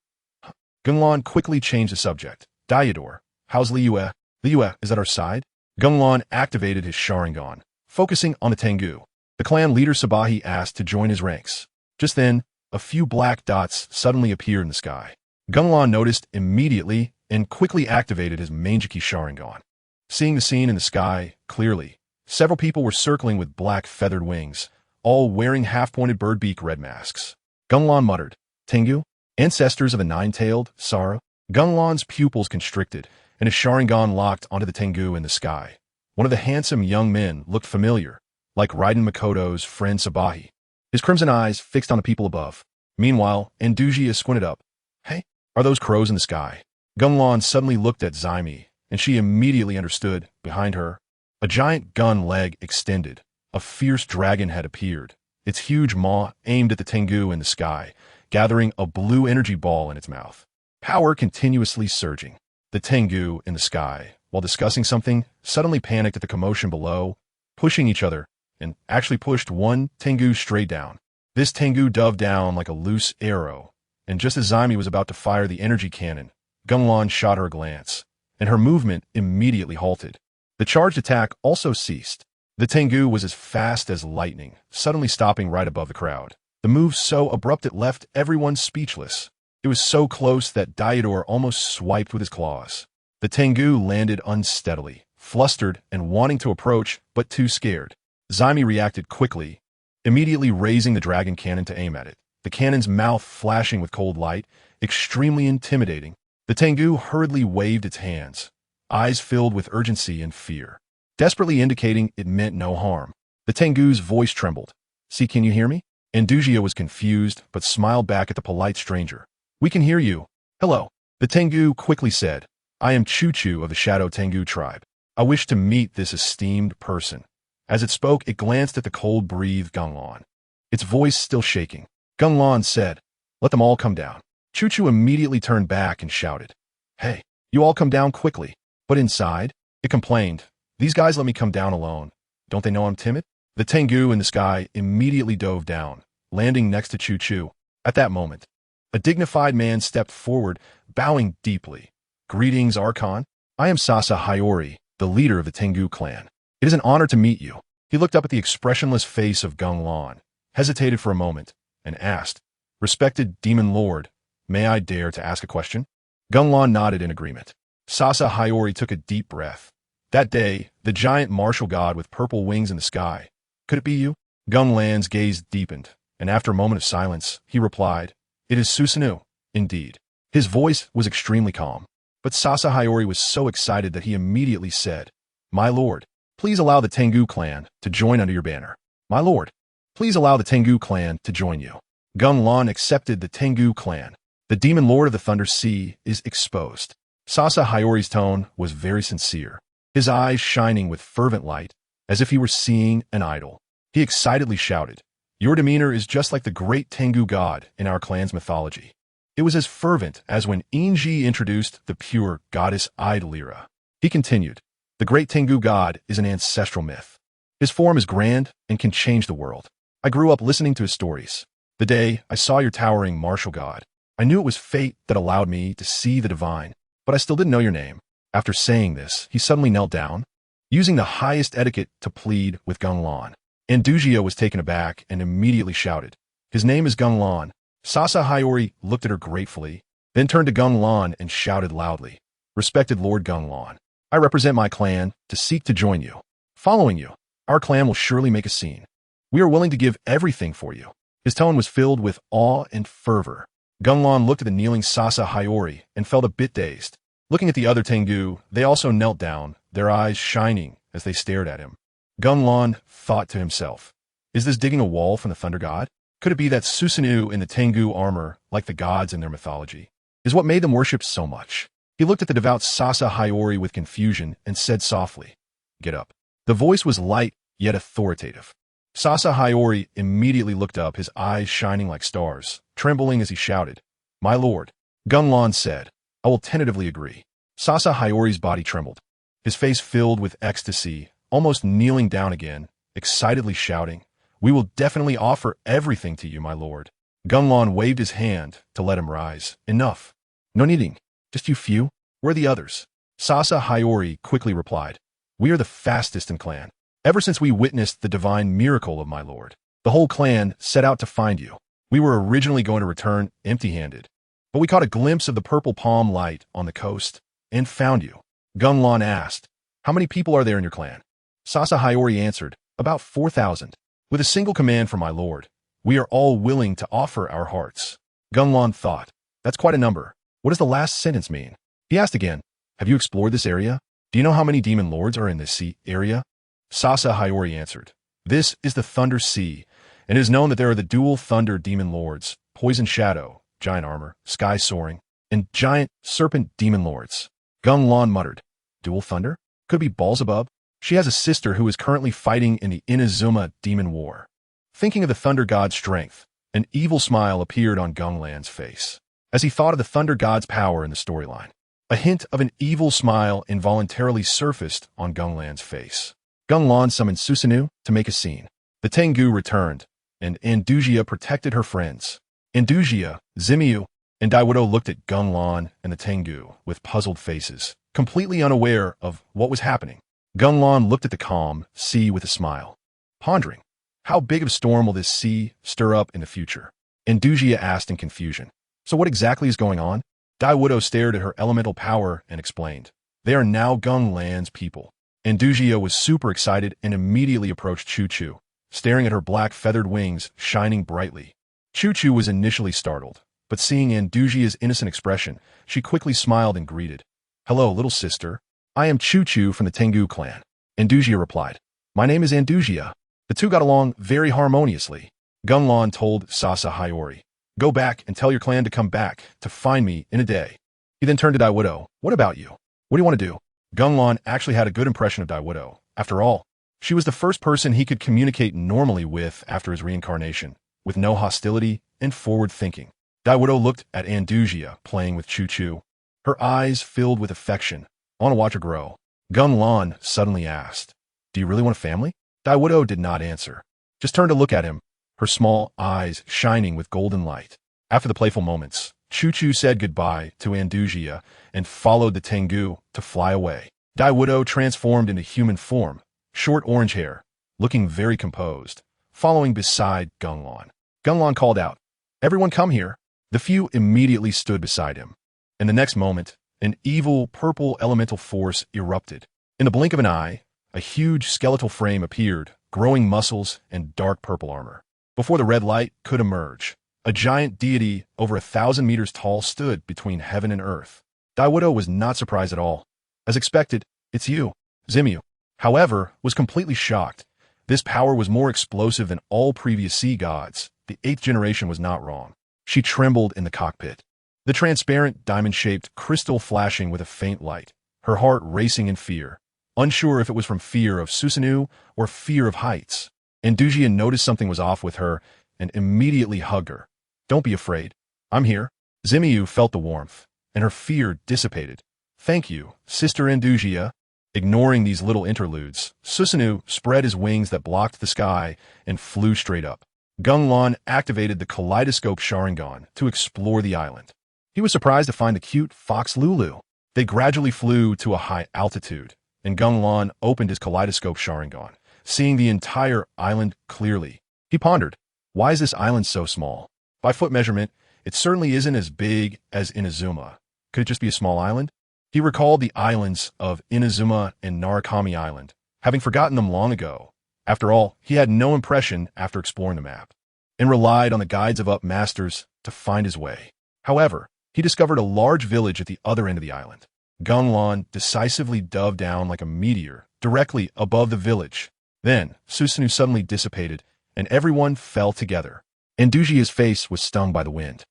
Gung Lan quickly changed the subject. Diwuduo, how's Liyue? Liyue is at our side? Gung Lan activated his Sharingan, focusing on the Tengu. The clan leader Sabahi asked to join his ranks. Just then, a few black dots suddenly appeared in the sky. Gung Lan noticed immediately and quickly activated his Manjiki Sharingan. Seeing the scene in the sky clearly, several people were circling with black feathered wings, all wearing half-pointed bird beak red masks. Gung Lan muttered, Tengu? Ancestors of a nine-tailed sorrow? Gung Lan's pupils constricted, and his Sharingan locked onto the Tengu in the sky. One of the handsome young men looked familiar, like Raiden Makoto's friend Sabahi, his crimson eyes fixed on the people above. Meanwhile, Andujia squinted up. Hey, are those crows in the sky? Gung Lan suddenly looked at Zaimi, and she immediately understood. Behind her, a giant gun leg extended. A fierce dragon had appeared, its huge maw aimed at the Tengu in the sky, gathering a blue energy ball in its mouth. Power continuously surging. The Tengu in the sky, while discussing something, suddenly panicked at the commotion below, pushing each other, and actually pushed one Tengu straight down. This Tengu dove down like a loose arrow, and just as Zaimi was about to fire the energy cannon, Gung Lan shot her a glance, and her movement immediately halted. The charged attack also ceased. The Tengu was as fast as lightning, suddenly stopping right above the crowd. The move so abrupt it left everyone speechless. It was so close that Diwuduo almost swiped with his claws. The Tengu landed unsteadily, flustered and wanting to approach, but too scared. Zaimi reacted quickly, immediately raising the dragon cannon to aim at it, the cannon's mouth flashing with cold light, extremely intimidating. The Tengu hurriedly waved its hands, eyes filled with urgency and fear, desperately indicating it meant no harm. The Tengu's voice trembled. See, can you hear me? Andujia was confused, but smiled back at the polite stranger. We can hear you. Hello. The Tengu quickly said, I am Chu-Chu of the Shadow Tengu tribe. I wish to meet this esteemed person. As it spoke, it glanced at the cold-breathed Gung Lan, its voice still shaking. Gung Lan said, Let them all come down. Chu-Chu immediately turned back and shouted, Hey, you all come down quickly. But inside, it complained, These guys let me come down alone. Don't they know I'm timid? The Tengu in the sky immediately dove down, landing next to Chu-Chu. At that moment, a dignified man stepped forward, bowing deeply. Greetings, Archon. I am Sasa Hayori, the leader of the Tengu clan. It is an honor to meet you. He looked up at the expressionless face of Gung Lan, hesitated for a moment, and asked, Respected Demon Lord, may I dare to ask a question? Gung Lan nodded in agreement. Sasa Hayori took a deep breath. That day, the giant martial god with purple wings in the sky. Could it be you? Gung Lan's gaze deepened, and after a moment of silence, he replied, It is Susanoo, indeed. His voice was extremely calm, but Sasa Hayori was so excited that he immediately said, My lord, please allow the Tengu clan to join under your banner. My lord, please allow the Tengu clan to join you. Gung Lan accepted the Tengu clan. The demon lord of the Thunder Sea is exposed. Sasa Hayori's tone was very sincere, his eyes shining with fervent light, as if he were seeing an idol. He excitedly shouted, Your demeanor is just like the great Tengu god in our clan's mythology. It was as fervent as when Inji introduced the pure goddess Idolira. He continued, The great Tengu god is an ancestral myth. His form is grand and can change the world. I grew up listening to his stories. The day I saw your towering martial god, I knew it was fate that allowed me to see the divine, but I still didn't know your name. After saying this, he suddenly knelt down, using the highest etiquette to plead with Gung Lan. Andujia was taken aback and immediately shouted, His name is Gung Lan. Sasa Hayori looked at her gratefully, then turned to Gung Lan and shouted loudly, Respected Lord Gung Lan, I represent my clan to seek to join you. Following you, our clan will surely make a scene. We are willing to give everything for you. His tone was filled with awe and fervor. Gung Lan looked at the kneeling Sasa Hiyori and felt a bit dazed. Looking at the other Tengu, they also knelt down, their eyes shining as they stared at him. Gung Lan thought to himself, is this digging a wall from the Thunder God? Could it be that Susanoo in the Tengu armor, like the gods in their mythology, is what made them worship so much? He looked at the devout Sasa Hiyori with confusion and said softly, "Get up." The voice was light yet authoritative. Sasa Hiyori immediately looked up, his eyes shining like stars, trembling as he shouted, "My lord." Gung Lan said, "I will tentatively agree." Sasa Hiyori's body trembled. His face filled with ecstasy, almost kneeling down again, excitedly shouting, "We will definitely offer everything to you, my lord." Gung Lan waved his hand to let him rise. "Enough. No needing. Just you few. Where are the others?" Sasa Hiyori quickly replied, "We are the fastest in clan. Ever since we witnessed the divine miracle of my lord, the whole clan set out to find you. We were originally going to return empty-handed, but we caught a glimpse of the purple palm light on the coast and found you." Gung Lan asked, "How many people are there in your clan?" Sasa Hiyori answered, "About 4,000. With a single command from my lord, we are all willing to offer our hearts." Gung Lan thought, "That's quite a number. What does the last sentence mean?" He asked again, "Have you explored this area? Do you know how many demon lords are in this sea area?" Sasa Hiyori answered, "This is the Thunder Sea, and it is known that there are the dual Thunder demon lords, Poison Shadow, Giant Armor, Sky Soaring, and Giant Serpent demon lords." Gung Lan muttered, "Dual Thunder? Could it be Balls Above? She has a sister who is currently fighting in the Inazuma demon war." Thinking of the Thunder God's strength, an evil smile appeared on Gung Lan's face. As he thought of the Thunder God's power in the storyline, a hint of an evil smile involuntarily surfaced on Gung Lan's face. Gung Lan summoned Susanoo to make a scene. The Tengu returned, and Andujia protected her friends. Andujia, Zimiu, and Diwuduo looked at Gung Lan and the Tengu with puzzled faces, completely unaware of what was happening. Gung Lan looked at the calm sea with a smile, pondering, how big of a storm will this sea stir up in the future? Andujia asked in confusion, "So what exactly is going on?" Diwuduo stared at her elemental power and explained, "They are now Gung Lan's people." Andujia was super excited and immediately approached Chu Chu, staring at her black feathered wings shining brightly. Chu Chu was initially startled, but seeing Andujia's innocent expression, she quickly smiled and greeted, "Hello, little sister. I am Chu Chu from the Tengu clan." Andujia replied, "My name is Andujia." The two got along very harmoniously. Gung Lan told Sasa Hiyori, "Go back and tell your clan to come back to find me in a day." He then turned to Diwuduo, "What about you? What do you want to do?" Gung Lan actually had a good impression of Diwuduo. After all, she was the first person he could communicate normally with after his reincarnation, with no hostility and forward thinking. Diwuduo looked at Andujia playing with Chu Chu, her eyes filled with affection. "I want to watch her grow." Gung Lan suddenly asked, "Do you really want a family?" Diwuduo did not answer, just turned to look at him, her small eyes shining with golden light. After the playful moments, Chu Chu said goodbye to Andujia and followed the Tengu to fly away. Diwuduo transformed into human form, short orange hair, looking very composed, following beside Gung Lan. Gung Lan called out, "Everyone come here." The few immediately stood beside him. In the next moment, an evil purple elemental force erupted. In the blink of an eye, a huge skeletal frame appeared, growing muscles and dark purple armor. Before the red light could emerge, a giant deity over 1,000 meters tall stood between heaven and earth. Diwuduo was not surprised at all. As expected, "It's you." Zimiu, however, was completely shocked. This power was more explosive than all previous sea gods. The 8th generation was not wrong. She trembled in the cockpit, the transparent diamond-shaped crystal flashing with a faint light, her heart racing in fear, unsure if it was from fear of Susanoo or fear of heights. Andujia noticed something was off with her and immediately hugged her. "Don't be afraid. I'm here." Zimiu felt the warmth, and her fear dissipated. "Thank you, Sister Andujia." Ignoring these little interludes, Susanoo spread his wings that blocked the sky and flew straight up. Gung Lan activated the kaleidoscope Sharingan to explore the island. He was surprised to find the cute fox Lulu. They gradually flew to a high altitude, and Gung Lan opened his kaleidoscope Sharingan, seeing the entire island clearly. He pondered, why is this island so small? By foot measurement, it certainly isn't as big as Inazuma. Could it just be a small island? He recalled the islands of Inazuma and Narukami Island, having forgotten them long ago. After all, he had no impression after exploring the map. and relied on the guides of Up Masters to find his way. However, he discovered a large village at the other end of the island. Gung Lan decisively dove down like a meteor directly above the village. Then, Susanoo suddenly dissipated, and everyone fell together. Andujia's face was stung by the wind.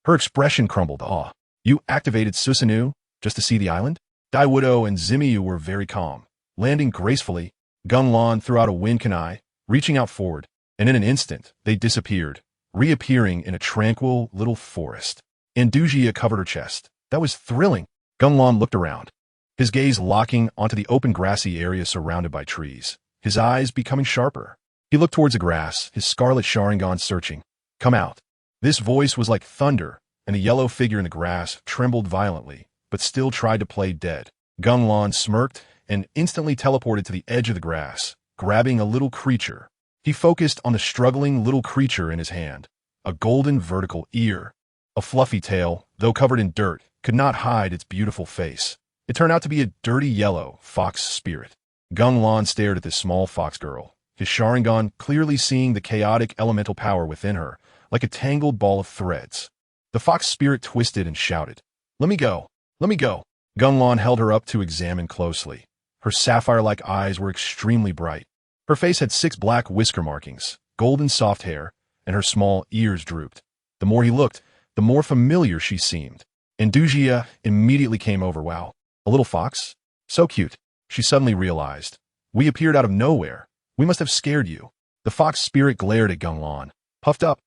Her expression crumbled. "Aw, you activated Susanoo just to see the island?" Diwuduo and Zimiu were very calm. Landing gracefully, Gung Lan threw out a wind kunai, reaching out forward, and in an instant, they disappeared, reappearing in a tranquil little forest. Andujia covered her chest. That was thrilling. Gung Lan looked around, his gaze locking onto the open grassy area surrounded by trees, his eyes becoming sharper. He looked towards the grass, his scarlet Sharingan searching. "Come out." This voice was like thunder, and the yellow figure in the grass trembled violently, but still tried to play dead. Gung Lan smirked and instantly teleported to the edge of the grass, grabbing a little creature. He focused on the struggling little creature in his hand, a golden vertical ear. A fluffy tail, though covered in dirt, could not hide its beautiful face. It turned out to be a dirty yellow fox spirit. Gung Lan stared at this small fox girl, his Sharingan clearly seeing the chaotic elemental power within her, like a tangled ball of threads. The fox spirit twisted and shouted, "Let me go! Let me go!" Gung Lan held her up to examine closely. Her sapphire-like eyes were extremely bright. Her face had 6 black whisker markings, golden soft hair, and her small ears drooped. The more he looked, the more familiar she seemed. Andujia immediately came over. "Wow, a little fox? So cute." She suddenly realized. "We appeared out of nowhere. We must have scared you." The fox spirit glared at Gung Lan, puffed up.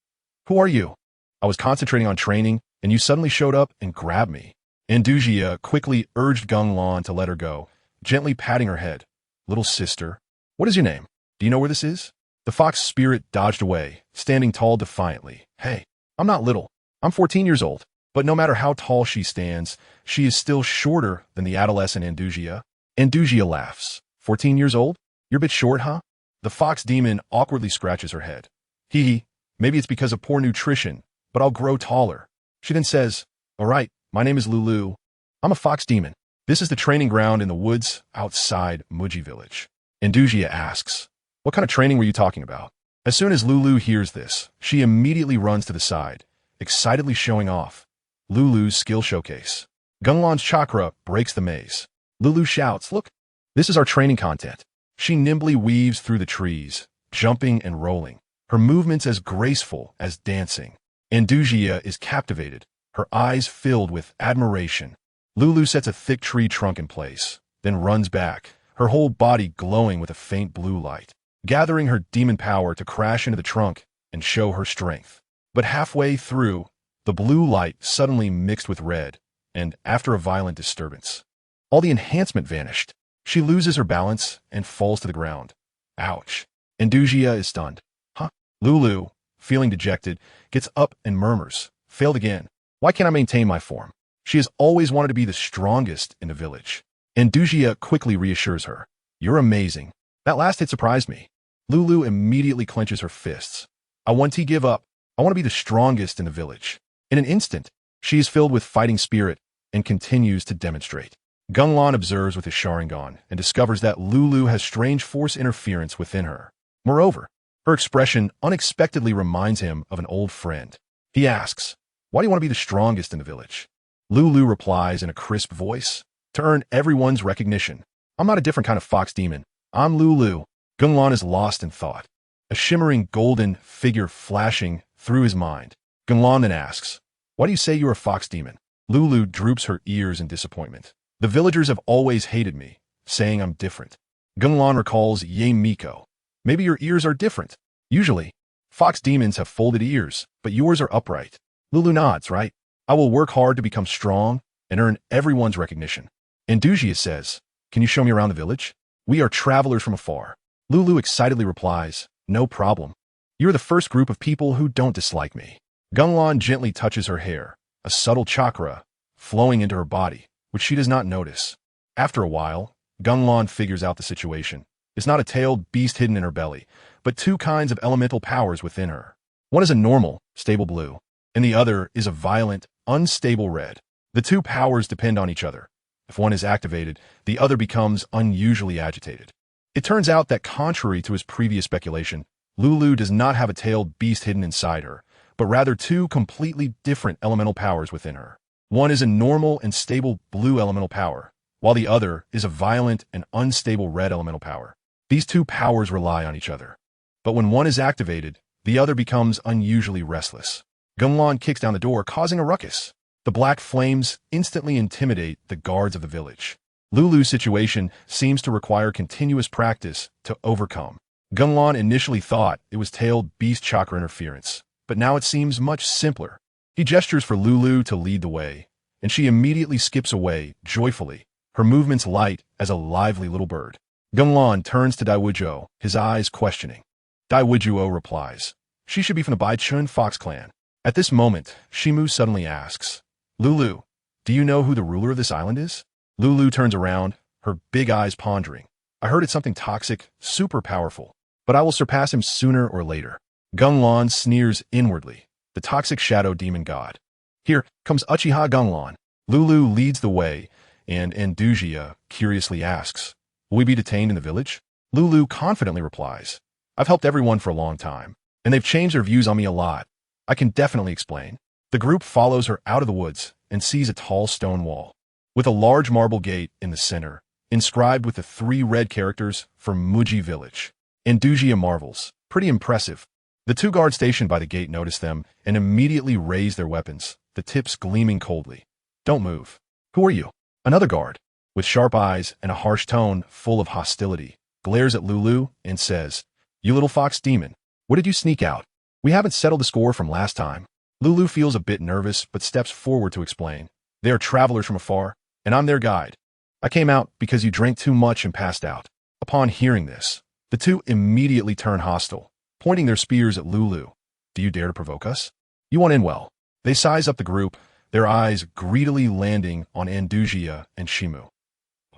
"Who are you?" "I was concentrating on training, and you suddenly showed up and grabbed me." Andujia quickly urged Gung Lan to let her go, gently patting her head. "Little sister, what is your name? Do you know where this is?" The fox spirit dodged away, standing tall defiantly. "Hey, I'm not little. I'm 14 years old." But no matter how tall she stands, she is still shorter than the adolescent Andujia. Andujia laughs. 14 years old? You're a bit short, huh? The fox demon awkwardly scratches her head. Hee, maybe it's because of poor nutrition, but I'll grow taller. She then says, "All right, my name is Lulu. I'm a fox demon. This is the training ground in the woods outside Muji village." Andujia asks, "What kind of training were you talking about?" As soon as Lulu hears this, she immediately runs to the side, excitedly showing off Lulu's skill showcase. Gung Lan's chakra breaks the maze. Lulu shouts, "Look, this is our training content." She nimbly weaves through the trees, jumping and rolling, her movements as graceful as dancing. Andujia is captivated, her eyes filled with admiration. Lulu sets a thick tree trunk in place, then runs back, her whole body glowing with a faint blue light, gathering her demon power to crash into the trunk and show her strength. But halfway through, the blue light suddenly mixed with red, and after a violent disturbance, all the enhancement vanished. She loses her balance and falls to the ground. Ouch. Andujia is stunned. Huh? Lulu, feeling dejected, gets up and murmurs, "Failed again. Why can't I maintain my form?" She has always wanted to be the strongest in the village. Andujia quickly reassures her, "You're amazing. That last hit surprised me." Lulu immediately clenches her fists. "I want to give up. I want to be the strongest in the village." In an instant, she is filled with fighting spirit and continues to demonstrate. Gung Lan observes with his Sharingan and discovers that Lulu has strange force interference within her. Moreover, her expression unexpectedly reminds him of an old friend. He asks, "Why do you want to be the strongest in the village?" Lulu replies in a crisp voice, "To earn everyone's recognition. I'm not a different kind of fox demon. I'm Lulu." Gung Lan is lost in thought, a shimmering golden figure flashing through his mind. Gung Lan then asks, "Why do you say you're a fox demon?" Lulu droops her ears in disappointment. "The villagers have always hated me, saying I'm different." Gung Lan recalls Ye Miko. "Maybe your ears are different. Usually, fox demons have folded ears, but yours are upright." Lulu nods, "Right. I will work hard to become strong and earn everyone's recognition." Andujia says, "Can you show me around the village? We are travelers from afar." Lulu excitedly replies, "No problem. You're the first group of people who don't dislike me." Gung Lan gently touches her hair, a subtle chakra flowing into her body, which she does not notice. After a while, Gung Lan figures out the situation. It's not a tailed beast hidden in her belly, but 2 kinds of elemental powers within her. One is a normal, stable blue, and the other is a violent, unstable red. The 2 powers depend on each other. If one is activated, the other becomes unusually agitated. It turns out that contrary to his previous speculation, Lulu does not have a tailed beast hidden inside her, but rather two completely different elemental powers within her. One is a normal and stable blue elemental power, while the other is a violent and unstable red elemental power. These two powers rely on each other. But when one is activated, the other becomes unusually restless. Gung Lan kicks down the door, causing a ruckus. The black flames instantly intimidate the guards of the village. Lulu's situation seems to require continuous practice to overcome. Gung Lan initially thought it was tailed beast chakra interference, but now it seems much simpler. He gestures for Lulu to lead the way, and she immediately skips away, joyfully, her movements light as a lively little bird. Gung Lan turns to Diwuduo, his eyes questioning. Diwuduo replies, "She should be from the Bai-Chun Fox clan." At this moment, Shimu suddenly asks, "Lulu, do you know who the ruler of this island is?" Lulu turns around, her big eyes pondering. "I heard it's something toxic, super powerful, but I will surpass him sooner or later." Gung Lan sneers inwardly, the toxic shadow demon god. Here comes Uchiha Gung Lan. Lulu leads the way, and Andujia curiously asks, "Will we be detained in the village?" Lulu confidently replies, "I've helped everyone for a long time, and they've changed their views on me a lot. I can definitely explain." The group follows her out of the woods and sees a tall stone wall, with a large marble gate in the center, inscribed with the 3 red characters for Muji Village. Andujia marvels, "Pretty impressive." The 2 guards stationed by the gate notice them and immediately raise their weapons, the tips gleaming coldly. "Don't move." "Who are you?" Another guard, with sharp eyes and a harsh tone full of hostility, glares at Lulu and says, "You little fox demon, what did you sneak out? We haven't settled the score from last time." Lulu feels a bit nervous but steps forward to explain. "They are travelers from afar, and I'm their guide. I came out because you drank too much and passed out." Upon hearing this, the 2 immediately turn hostile, pointing their spears at Lulu. "Do you dare to provoke us? You want in well." They size up the group, their eyes greedily landing on Andujia and Shimu.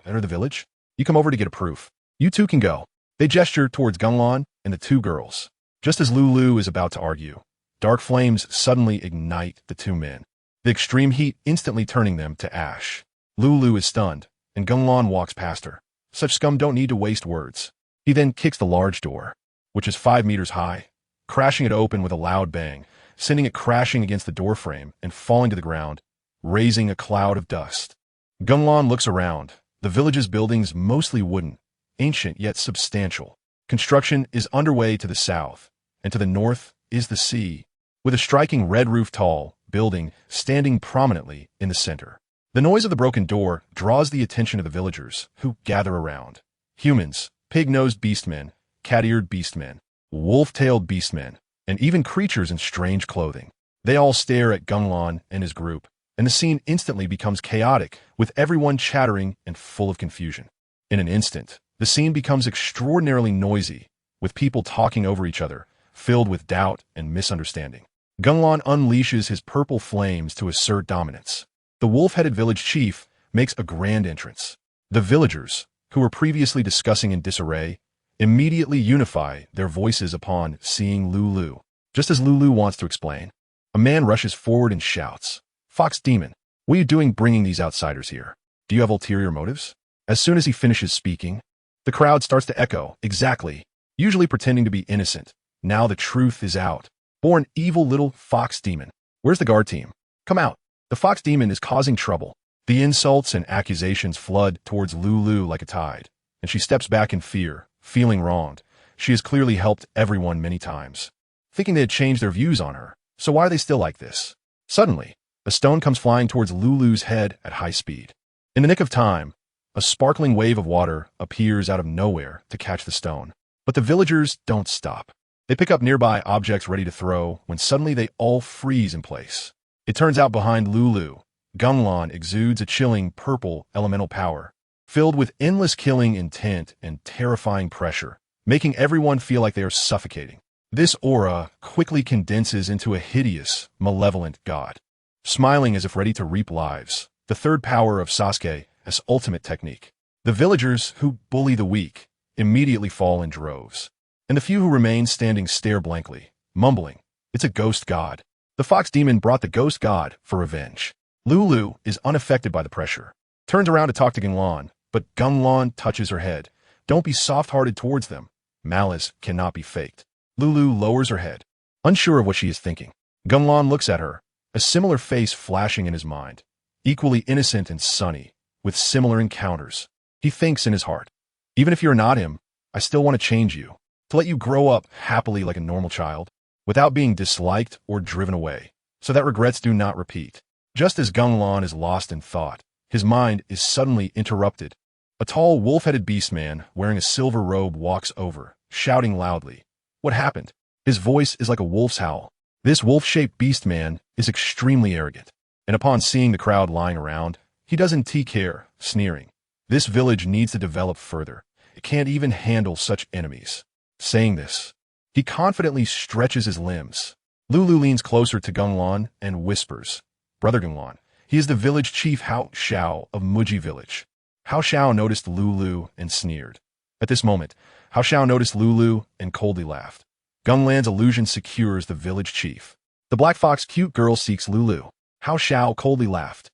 "Enter the village? You come over to get a proof. You 2 can go." They gesture towards Gung Lan and the 2 girls. Just as Lulu is about to argue, dark flames suddenly ignite the 2 men, the extreme heat instantly turning them to ash. Lulu is stunned, and Gung Lan walks past her. Such scum don't need to waste words. He then kicks the large door, which is 5 meters high, crashing it open with a loud bang, sending it crashing against the doorframe and falling to the ground, raising a cloud of dust. Gung Lan looks around, the village's buildings mostly wooden, ancient yet substantial. Construction is underway to the south, and to the north is the sea, with a striking red roof tall building standing prominently in the center. The noise of the broken door draws the attention of the villagers, who gather around. Humans, pig-nosed beastmen, cat-eared beastmen, wolf-tailed beastmen, and even creatures in strange clothing. They all stare at Gung Lan and his group, and the scene instantly becomes chaotic, with everyone chattering and full of confusion. In an instant, the scene becomes extraordinarily noisy, with people talking over each other, filled with doubt and misunderstanding. Gung Lan unleashes his purple flames to assert dominance. The wolf-headed village chief makes a grand entrance. The villagers, who were previously discussing in disarray, immediately unify their voices upon seeing Lulu. Just as Lulu wants to explain, a man rushes forward and shouts, "Fox demon, what are you doing bringing these outsiders here? Do you have ulterior motives?" As soon as he finishes speaking, the crowd starts to echo, "Exactly," usually pretending to be innocent. Now the truth is out. Born evil little fox demon. Where's the guard team? Come out. The fox demon is causing trouble. The insults and accusations flood towards Lulu like a tide, and she steps back in fear, feeling wronged. She has clearly helped everyone many times, thinking they had changed their views on her. So why are they still like this? Suddenly, a stone comes flying towards Lulu's head at high speed. In the nick of time, a sparkling wave of water appears out of nowhere to catch the stone. But the villagers don't stop. They pick up nearby objects ready to throw when suddenly they all freeze in place. It turns out behind Lulu, Gung Lan exudes a chilling purple elemental power, filled with endless killing intent and terrifying pressure, making everyone feel like they are suffocating. This aura quickly condenses into a hideous, malevolent god, smiling as if ready to reap lives, the third power of Sasuke's ultimate technique. The villagers who bully the weak immediately fall in droves, and the few who remain standing stare blankly, mumbling, "It's a ghost god." The fox demon brought the ghost god for revenge. Lulu is unaffected by the pressure, turns around to talk to Gung Lan, but Gung Lan touches her head. "Don't be soft-hearted towards them. Malice cannot be faked." Lulu lowers her head, unsure of what she is thinking. Gung Lan looks at her, a similar face flashing in his mind, equally innocent and sunny, with similar encounters. He thinks in his heart, even if you're not him, I still want to change you, to let you grow up happily like a normal child, without being disliked or driven away, so that regrets do not repeat. Just as Gung Lan is lost in thought, his mind is suddenly interrupted. A tall, wolf-headed beastman wearing a silver robe walks over, shouting loudly. What happened? His voice is like a wolf's howl. This wolf-shaped beastman is extremely arrogant, and upon seeing the crowd lying around, he doesn't take care, sneering. This village needs to develop further. It can't even handle such enemies. Saying this, he confidently stretches his limbs. Lulu leans closer to Gung Lan and whispers, Brother Gung Lan, he is the village chief Hao Xiao of Muji village. Hao Xiao noticed Lulu and sneered. At this moment, Hao Xiao noticed Lulu and coldly laughed. Gung Lan's illusion secures the village chief. The black fox cute girl seeks Lulu. Hao Xiao coldly laughed.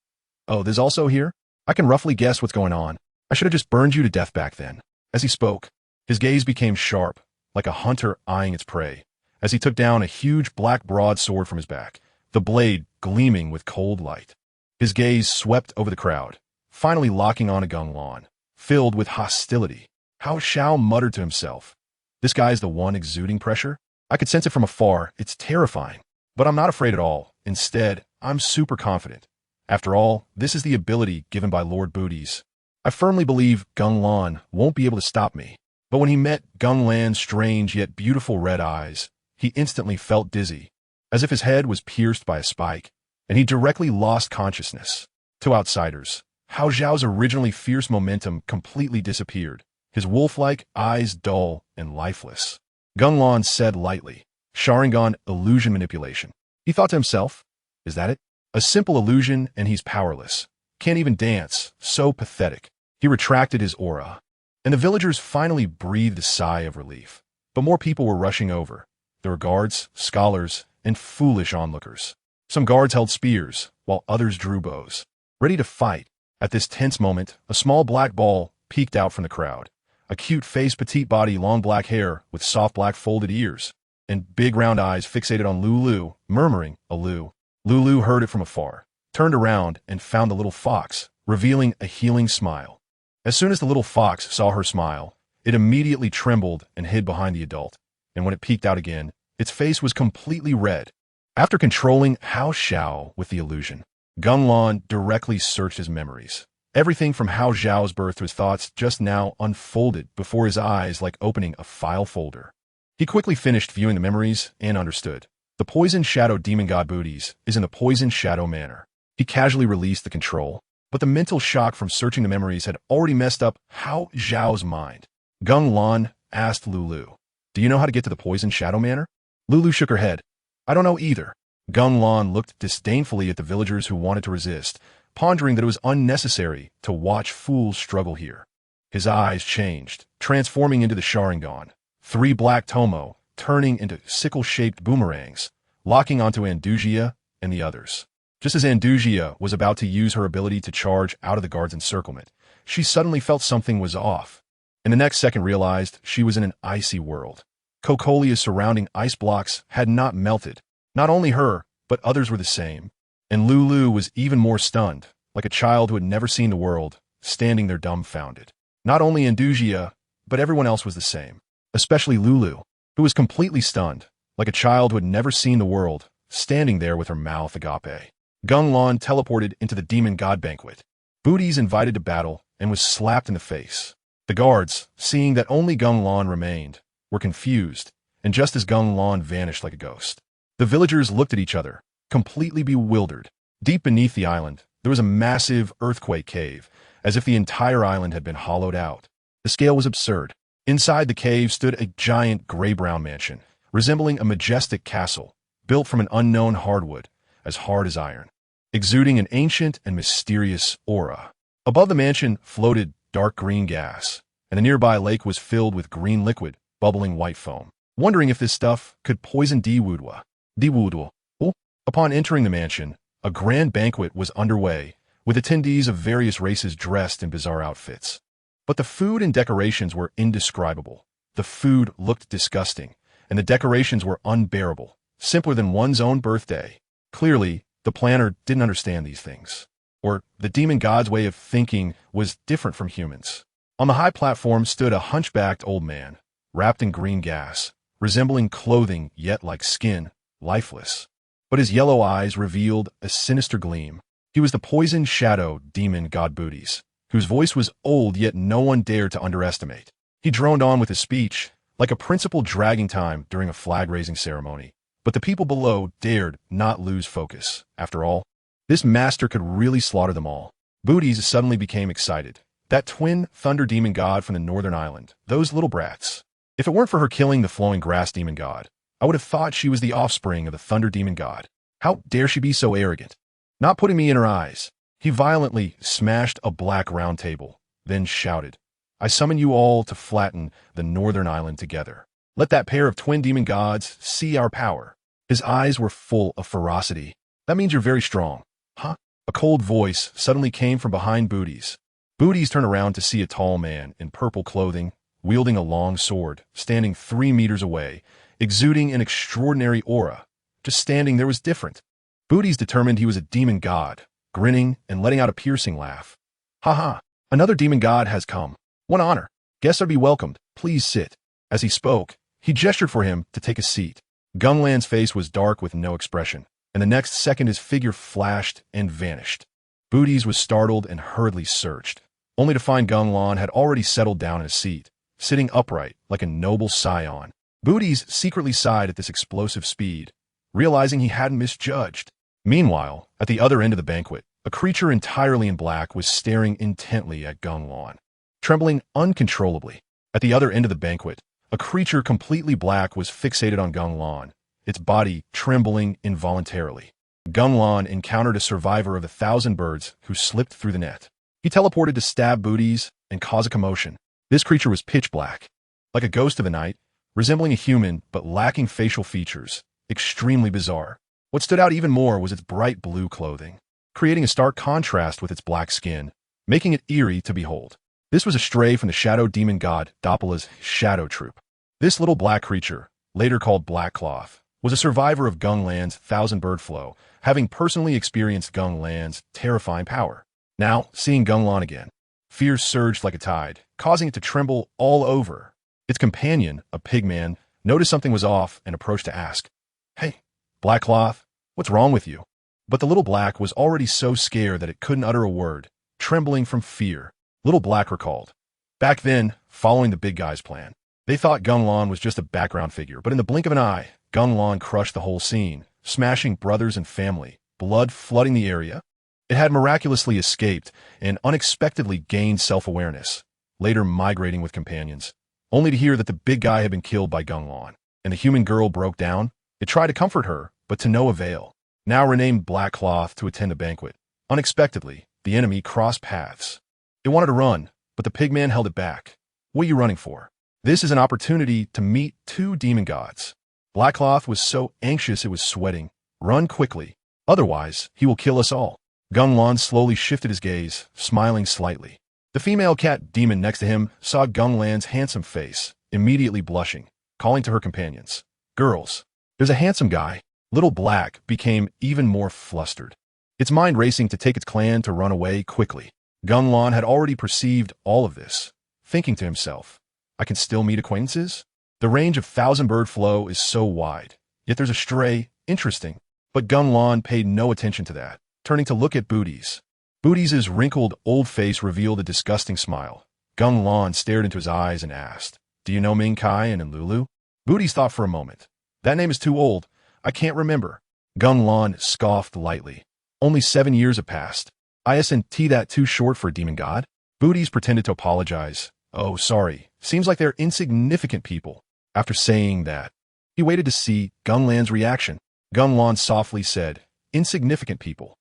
Oh, this also here? I can roughly guess what's going on. I should have just burned you to death back then. As he spoke, his gaze became sharp, like a hunter eyeing its prey, as he took down a huge black broadsword from his back, the blade gleaming with cold light. His gaze swept over the crowd, finally locking on a Gung Lan, filled with hostility. Hao Xiao muttered to himself, this guy's the one exuding pressure? I could sense it from afar. It's terrifying. But I'm not afraid at all. Instead, I'm super confident. After all, this is the ability given by Lord Booties. I firmly believe Gung Lan won't be able to stop me. But when he met Gung Lan's strange yet beautiful red eyes, he instantly felt dizzy, as if his head was pierced by a spike, and he directly lost consciousness. To outsiders, Hao Xiao's originally fierce momentum completely disappeared, his wolf-like eyes dull and lifeless. Gung Lan said lightly, Sharingan illusion manipulation. He thought to himself, is that it? A simple illusion and he's powerless. Can't even dance, so pathetic. He retracted his aura, and the villagers finally breathed a sigh of relief. But more people were rushing over. There were guards, scholars, and foolish onlookers. Some guards held spears, while others drew bows, ready to fight. At this tense moment, a small black ball peeked out from the crowd. A cute face, petite body, long black hair with soft black folded ears, and big round eyes fixated on Lulu, murmuring, Alu. Lulu heard it from afar, turned around, and found the little fox, revealing a healing smile. As soon as the little fox saw her smile, it immediately trembled and hid behind the adult, and when it peeked out again, its face was completely red. After controlling Hao Xiao with the illusion, Gung Lan directly searched his memories. Everything from Hao Xiao's birth to his thoughts just now unfolded before his eyes like opening a file folder. He quickly finished viewing the memories and understood. The Poison Shadow Demon God Booties is in the Poison Shadow manner. He casually released the control, but the mental shock from searching the memories had already messed up Hao Xiao's mind. Gung Lan asked Lulu, do you know how to get to the Poison Shadow manner? Lulu shook her head. I don't know either. Gung Lan looked disdainfully at the villagers who wanted to resist, pondering that it was unnecessary to watch fools struggle here. His eyes changed, transforming into the Sharingan, 3 black tomo, turning into sickle-shaped boomerangs, locking onto Andujia and the others. Just as Andujia was about to use her ability to charge out of the guard's encirclement, she suddenly felt something was off, and the next second realized she was in an icy world. Cocolia's surrounding ice blocks had not melted. Not only her, but others were the same. And Lulu was even more stunned, like a child who had never seen the world, standing there dumbfounded. Not only Andujia, but everyone else was the same, especially Lulu, who was completely stunned, like a child who had never seen the world, standing there with her mouth agape. Gung Lan teleported into the Demon God Banquet. Booties invited to battle and was slapped in the face. The guards, seeing that only Gung Lan remained, were confused, and just as Gung Lan vanished like a ghost, the villagers looked at each other, completely bewildered. Deep beneath the island, there was a massive earthquake cave, as if the entire island had been hollowed out. The scale was absurd. Inside the cave stood a giant gray-brown mansion, resembling a majestic castle, built from an unknown hardwood, as hard as iron, exuding an ancient and mysterious aura. Above the mansion floated dark green gas, and the nearby lake was filled with green liquid, bubbling white foam. Wondering if this stuff could poison Diwuduo. Upon entering the mansion, a grand banquet was underway, with attendees of various races dressed in bizarre outfits. But the food and decorations were indescribable. The food looked disgusting, and the decorations were unbearable, simpler than one's own birthday. Clearly, the planner didn't understand these things. Or the demon god's way of thinking was different from humans. On the high platform stood a hunchbacked old man, wrapped in green gas, resembling clothing yet like skin, lifeless. But his yellow eyes revealed a sinister gleam. He was the poisoned shadow demon god Booties, whose voice was old yet no one dared to underestimate. He droned on with his speech, like a principal dragging time during a flag-raising ceremony. But the people below dared not lose focus. After all, this master could really slaughter them all. Booties suddenly became excited. That twin thunder demon god from the northern island, those little brats. If it weren't for her killing the flowing grass demon god, I would have thought she was the offspring of the thunder demon god. How dare she be so arrogant? Not putting me in her eyes. He violently smashed a black round table, then shouted, I summon you all to flatten the northern island together. Let that pair of twin demon gods see our power. His eyes were full of ferocity. That means you're very strong. Huh? A cold voice suddenly came from behind Booties. Booties turned around to see a tall man in purple clothing, wielding a long sword, standing 3 meters away, exuding an extraordinary aura. Just standing there was different. Booties determined he was a demon god, grinning and letting out a piercing laugh. Ha ha, another demon god has come. What honor. Guests are to be welcomed. Please sit. As he spoke, he gestured for him to take a seat. Gung Lan's face was dark with no expression, and the next second his figure flashed and vanished. Booties was startled and hurriedly searched, only to find Gung Lan had already settled down in a seat, sitting upright like a noble scion. Booties secretly sighed at this explosive speed, realizing he hadn't misjudged. Meanwhile, at the other end of the banquet, a creature entirely in black was staring intently at Gung Lan, trembling uncontrollably. At the other end of the banquet, a creature completely black was fixated on Gung Lan, its body trembling involuntarily. Gung Lan encountered a survivor of 1,000 birds who slipped through the net. He teleported to stab Booties and cause a commotion. This creature was pitch black, like a ghost of the night, resembling a human but lacking facial features, extremely bizarre. What stood out even more was its bright blue clothing, creating a stark contrast with its black skin, making it eerie to behold. This was a stray from the shadow demon god Doppela's shadow troop. This little black creature, later called Black Cloth, was a survivor of Gung Lan's 1,000-bird flow, having personally experienced Gung Lan's terrifying power. Now, seeing Gung Lan again, fear surged like a tide, causing it to tremble all over. Its companion, a pigman, noticed something was off and approached to ask, Hey, Black Cloth, what's wrong with you? But the little black was already so scared that it couldn't utter a word, trembling from fear. Little Black recalled. Back then, following the big guy's plan, they thought Gung Lan was just a background figure, but in the blink of an eye, Gung Lan crushed the whole scene, smashing brothers and family, blood flooding the area. It had miraculously escaped and unexpectedly gained self-awareness, later migrating with companions, only to hear that the big guy had been killed by Gung Lan, and the human girl broke down. It tried to comfort her, but to no avail. Now renamed Black Cloth to attend a banquet. Unexpectedly, the enemy crossed paths. It wanted to run, but the pigman held it back. What are you running for? This is an opportunity to meet 2 demon gods. Black Cloth was so anxious it was sweating. Run quickly, otherwise he will kill us all. Gung Lan slowly shifted his gaze, smiling slightly. The female cat demon next to him saw Gung Lan's handsome face, immediately blushing, calling to her companions. Girls, there's a handsome guy. Little Black became even more flustered, its mind racing to take its clan to run away quickly. Gung Lan had already perceived all of this, thinking to himself, I can still meet acquaintances? The range of 1,000-bird flow is so wide, yet there's a stray, interesting. But Gung Lan paid no attention to that, turning to look at Booties. Booties' wrinkled old face revealed a disgusting smile. Gung Lan stared into his eyes and asked, Do you know Ming Kai and Lulu? Booties thought for a moment. That name is too old. I can't remember. Gung Lan scoffed lightly. Only 7 years have passed. Isn't that too short for a demon god? Booties pretended to apologize. Oh, sorry. Seems like they're insignificant people. After saying that, he waited to see Gung Lan's reaction. Gung Lan softly said, Insignificant people.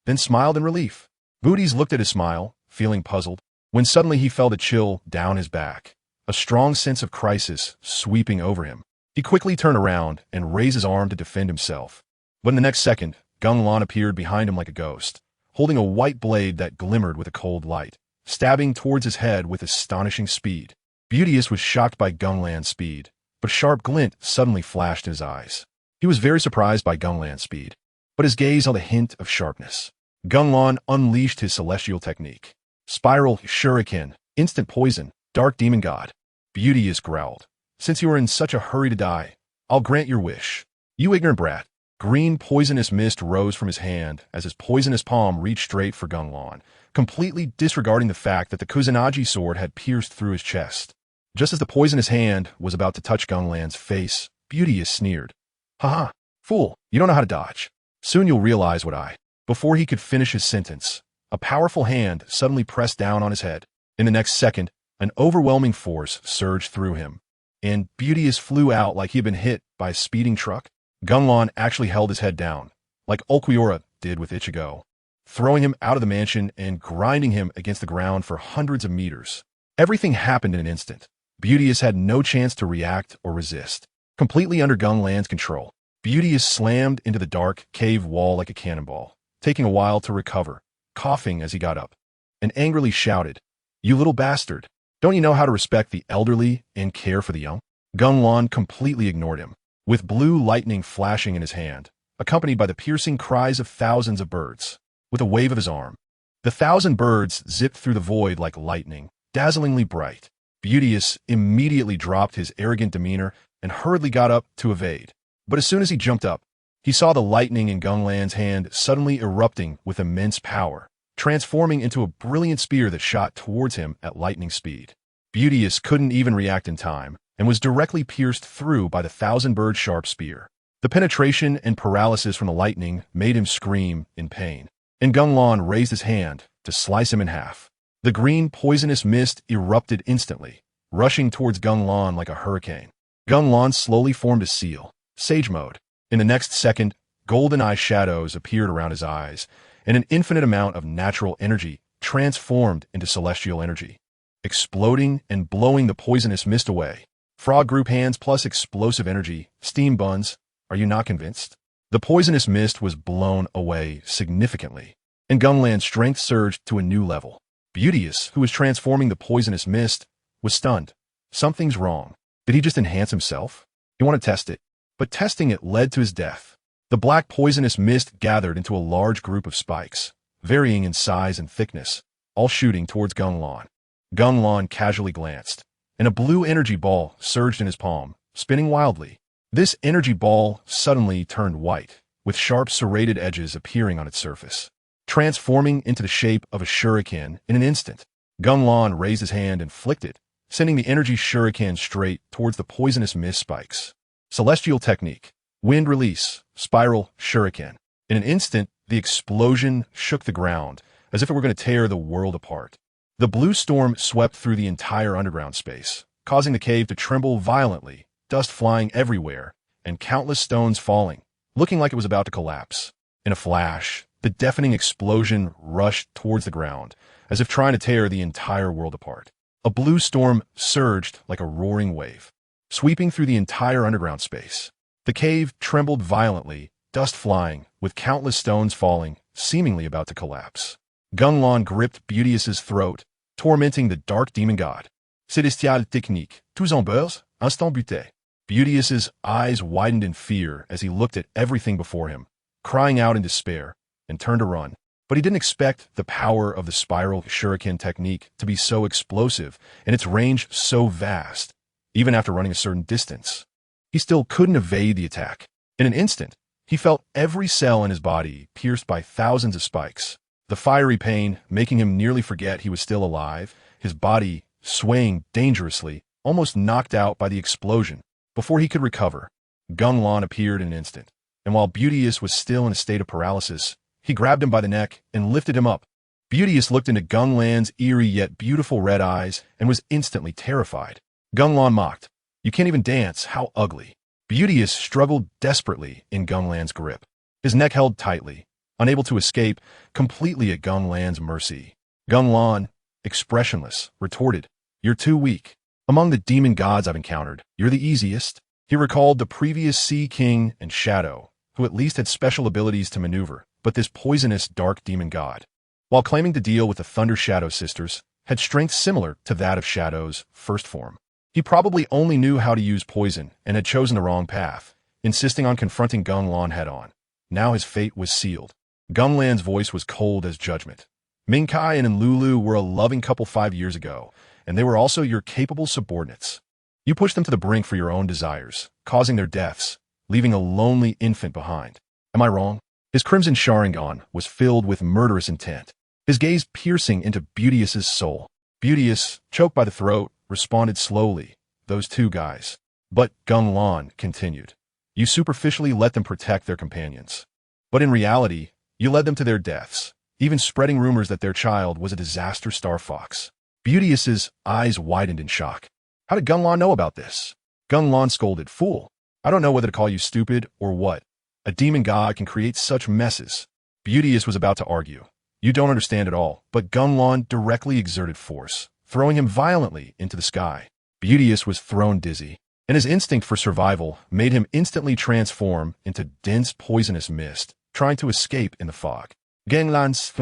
Then smiled in relief. Booties looked at his smile, feeling puzzled, when suddenly he felt a chill down his back, a strong sense of crisis sweeping over him. He quickly turned around and raised his arm to defend himself. But in the next second, Gung Lan appeared behind him like a ghost, holding a white blade that glimmered with a cold light, stabbing towards his head with astonishing speed. Beauteous was shocked by Gung Lan's speed, but a sharp glint suddenly flashed in his eyes. He was very surprised by Gung Lan's speed, but his gaze held a hint of sharpness. Gung Lan unleashed his celestial technique. Spiral Shuriken, instant poison, dark demon god. Beauteous growled. Since you are in such a hurry to die, I'll grant your wish. You ignorant brat. Green poisonous mist rose from his hand as his poisonous palm reached straight for Gung Lan, completely disregarding the fact that the Kusanagi sword had pierced through his chest. Just as the poisonous hand was about to touch Gung Lan's face, Beauteous sneered. Haha, fool, you don't know how to dodge. Soon you'll realize what I... Before he could finish his sentence, a powerful hand suddenly pressed down on his head. In the next second, an overwhelming force surged through him, and Beauteous flew out like he had been hit by a speeding truck. Gung Lan actually held his head down, like Ulquiorra did with Ichigo, throwing him out of the mansion and grinding him against the ground for hundreds of meters. Everything happened in an instant. Beauteous had no chance to react or resist. Completely under Gung Lan's control, Beauteous slammed into the dark cave wall like a cannonball, taking a while to recover, coughing as he got up, and angrily shouted, You little bastard! Don't you know how to respect the elderly and care for the young? Gung Lan completely ignored him, with blue lightning flashing in his hand, accompanied by the piercing cries of thousands of birds. With a wave of his arm, the 1,000 birds zipped through the void like lightning, dazzlingly bright. Beauteous immediately dropped his arrogant demeanor and hurriedly got up to evade. But as soon as he jumped up, he saw the lightning in Gung Lan's hand suddenly erupting with immense power, transforming into a brilliant spear that shot towards him at lightning speed. Beauteous couldn't even react in time, and was directly pierced through by the 1,000-bird sharp spear. The penetration and paralysis from the lightning made him scream in pain, and Gung Lan raised his hand to slice him in half. The green poisonous mist erupted instantly, rushing towards Gung Lan like a hurricane. Gung Lan slowly formed a seal, Sage Mode. In the next second, golden eye shadows appeared around his eyes, and an infinite amount of natural energy transformed into celestial energy, exploding and blowing the poisonous mist away. Frog group hands plus explosive energy, steam buns. Are you not convinced? The poisonous mist was blown away significantly, and Gung Lan's strength surged to a new level. Beauteous, who was transforming the poisonous mist, was stunned. Something's wrong. Did he just enhance himself? He wanted to test it, but testing it led to his death. The black poisonous mist gathered into a large group of spikes, varying in size and thickness, all shooting towards Gung Lan. Gung Lan casually glanced, and a blue energy ball surged in his palm, spinning wildly. This energy ball suddenly turned white, with sharp serrated edges appearing on its surface, transforming into the shape of a shuriken in an instant. Gung Lan raised his hand and flicked it, sending the energy shuriken straight towards the poisonous mist spikes. Celestial technique. Wind release. Spiral shuriken. In an instant, the explosion shook the ground, as if it were going to tear the world apart. The blue storm swept through the entire underground space, causing the cave to tremble violently, dust flying everywhere, and countless stones falling, looking like it was about to collapse. In a flash, the deafening explosion rushed towards the ground, as if trying to tear the entire world apart. A blue storm surged like a roaring wave, sweeping through the entire underground space. The cave trembled violently, dust flying, with countless stones falling, seemingly about to collapse. Gung Lan gripped Beauteous's throat, tormenting the dark demon god. Célestial technique, tous en beurs, instant buté. Beauteous's eyes widened in fear as he looked at everything before him, crying out in despair, and turned to run. But he didn't expect the power of the spiral shuriken technique to be so explosive and its range so vast. Even after running a certain distance, he still couldn't evade the attack. In an instant, he felt every cell in his body pierced by thousands of spikes, the fiery pain making him nearly forget he was still alive, his body swaying dangerously, almost knocked out by the explosion. Before he could recover, Gung Lan appeared in an instant, and while Beauteous was still in a state of paralysis, he grabbed him by the neck and lifted him up. Beauteous looked into Gung Lan's eerie yet beautiful red eyes and was instantly terrified. Gung Lan mocked, "You can't even dance, how ugly." Beauteous struggled desperately in Gung Lan's grip, his neck held tightly, unable to escape, completely at Gung Lan's mercy. Gung Lan, expressionless, retorted, "You're too weak. Among the demon gods I've encountered, you're the easiest." He recalled the previous Sea King and Shadow, who at least had special abilities to maneuver, but this poisonous dark demon god, while claiming to deal with the Thunder Shadow sisters, had strength similar to that of Shadow's first form. He probably only knew how to use poison and had chosen the wrong path, insisting on confronting Gung Lan head-on. Now his fate was sealed. Gung Lan's voice was cold as judgment. Mingkai and Lulu were a loving couple 5 years ago, and they were also your capable subordinates. You pushed them to the brink for your own desires, causing their deaths, leaving a lonely infant behind. Am I wrong? His crimson Sharingan was filled with murderous intent, his gaze piercing into Beauteous's soul. Beauteous, choked by the throat, responded slowly, those two guys. But Gung Lan continued. You superficially let them protect their companions. But in reality, you led them to their deaths, even spreading rumors that their child was a disaster star fox. Beauteous's eyes widened in shock. How did Gung Lan know about this? Gung Lan scolded, Fool! I don't know whether to call you stupid or what. A demon god can create such messes. Beauteous was about to argue. You don't understand at all, but Gung Lan directly exerted force, throwing him violently into the sky. Beauteous was thrown dizzy, and his instinct for survival made him instantly transform into dense poisonous mist, trying to escape in the fog. GengLan's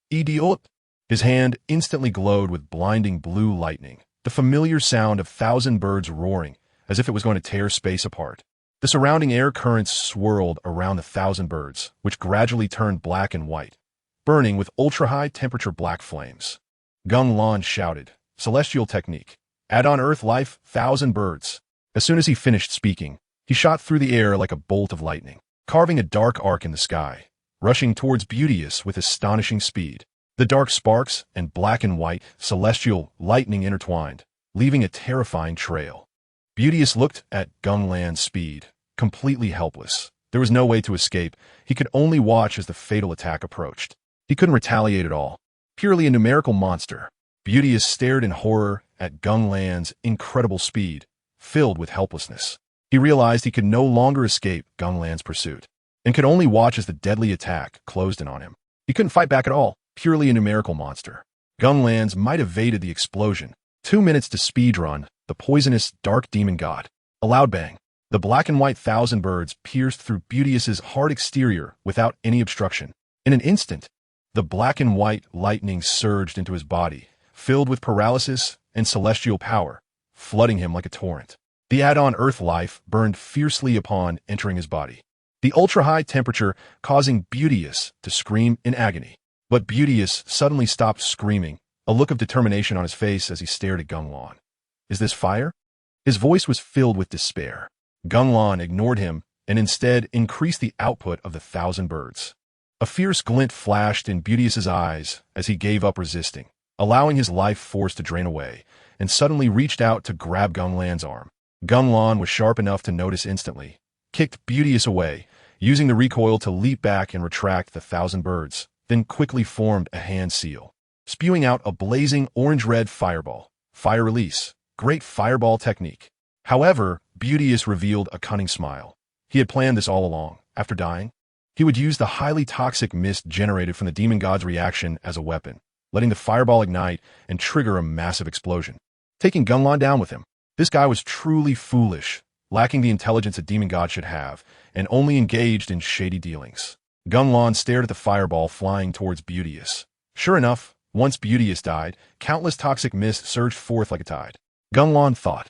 idiot! His hand instantly glowed with blinding blue lightning, the familiar sound of 1,000 birds roaring, as if it was going to tear space apart. The surrounding air currents swirled around the 1,000 birds, which gradually turned black and white, burning with ultra-high temperature black flames. Gung Lan shouted, Celestial technique. Add on Earth life, 1,000 birds. As soon as he finished speaking, he shot through the air like a bolt of lightning, carving a dark arc in the sky, rushing towards Beauteous with astonishing speed. The dark sparks and black and white celestial lightning intertwined, leaving a terrifying trail. Beauteous looked at Gung Lan's speed, completely helpless. There was no way to escape. He could only watch as the fatal attack approached. He couldn't retaliate at all. Purely a numerical monster. Beauteous stared in horror at Gung Lan's incredible speed, filled with helplessness. He realized he could no longer escape Gung Lan's pursuit, and could only watch as the deadly attack closed in on him. He couldn't fight back at all. Purely a numerical monster. Gung Lan's might evaded the explosion. 2 minutes to speedrun the poisonous dark demon god. A loud bang. The black and white 1,000 birds pierced through Beauteous's hard exterior without any obstruction. In an instant, the black and white lightning surged into his body, filled with paralysis and celestial power, flooding him like a torrent. The add-on Earth life burned fiercely upon entering his body, the ultra-high temperature causing Beauteous to scream in agony. But Beauteous suddenly stopped screaming, a look of determination on his face as he stared at Gung Lan. Is this fire? His voice was filled with despair. Gung Lan ignored him and instead increased the output of the 1,000 birds. A fierce glint flashed in Beauteous's eyes as he gave up resisting, allowing his life force to drain away, and suddenly reached out to grab Gung Lan's arm. Gung Lan was sharp enough to notice instantly, kicked Beauteous away, using the recoil to leap back and retract the 1,000 birds, then quickly formed a hand seal, spewing out a blazing orange-red fireball. Fire release. Great fireball technique. However, Beauteous revealed a cunning smile. He had planned this all along. After dying, he would use the highly toxic mist generated from the demon god's reaction as a weapon, letting the fireball ignite and trigger a massive explosion, taking Gung Lan down with him. This guy was truly foolish, lacking the intelligence a demon god should have, and only engaged in shady dealings. Gung Lan stared at the fireball flying towards Beauteous. Sure enough, once Beauteous died, countless toxic mist surged forth like a tide. Gung Lan thought,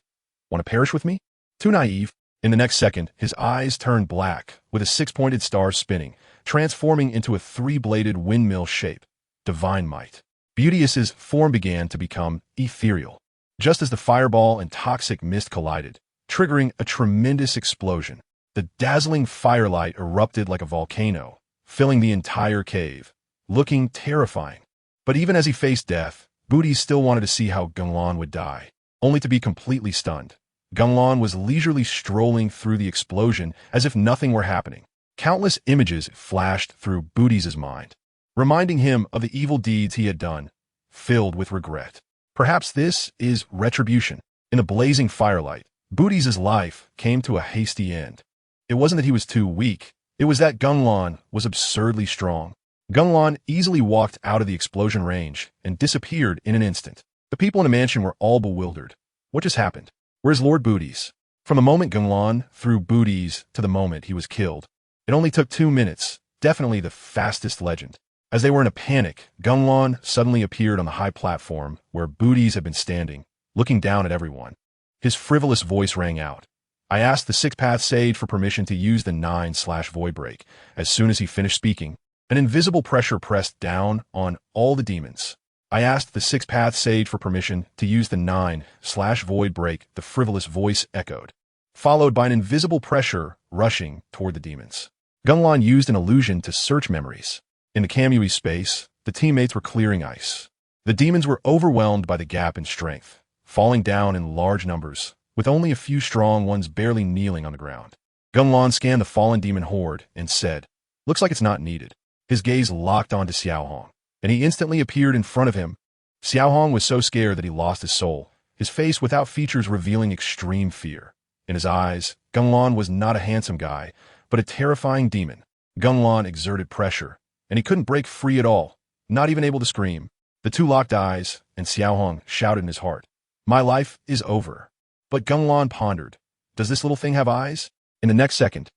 Want to perish with me? Too naive. In the next second, his eyes turned black, with a 6-pointed star spinning, transforming into a 3-bladed windmill shape. Divine might. Beauteous's form began to become ethereal, just as the fireball and toxic mist collided, triggering a tremendous explosion. The dazzling firelight erupted like a volcano, filling the entire cave, looking terrifying. But even as he faced death, Booty still wanted to see how Gung Lan would die, only to be completely stunned. Gung Lan was leisurely strolling through the explosion as if nothing were happening. Countless images flashed through Booty's mind, reminding him of the evil deeds he had done, filled with regret. Perhaps this is retribution. In the blazing firelight, Booty's life came to a hasty end. It wasn't that he was too weak, it was that Gung Lan was absurdly strong. Gung Lan easily walked out of the explosion range and disappeared in an instant. The people in the mansion were all bewildered. What just happened? Where's Lord Booty's? From the moment Gung Lan threw Booty's to the moment he was killed, it only took 2 minutes, definitely the fastest legend. As they were in a panic, Gung Lan suddenly appeared on the high platform where Booty's had been standing, looking down at everyone. His frivolous voice rang out. I asked the six-path sage for permission to use the 9/void break. As soon as he finished speaking, an invisible pressure pressed down on all the demons. I asked the six-path sage for permission to use the 9/void break, the frivolous voice echoed, followed by an invisible pressure rushing toward the demons. Gung Lan used an illusion to search memories. In the Kamui space, the teammates were clearing ice. The demons were overwhelmed by the gap in strength, falling down in large numbers, with only a few strong ones barely kneeling on the ground. Gung Lan scanned the fallen demon horde and said, "Looks like it's not needed." His gaze locked onto Xiaohong, and he instantly appeared in front of him. Xiaohong was so scared that he lost his soul, his face without features revealing extreme fear. In his eyes, Gung Lan was not a handsome guy, but a terrifying demon. Gung Lan exerted pressure, and he couldn't break free at all, not even able to scream. The two locked eyes, and Xiaohong shouted in his heart, "My life is over." But Gung Lan pondered, does this little thing have eyes? In the next second,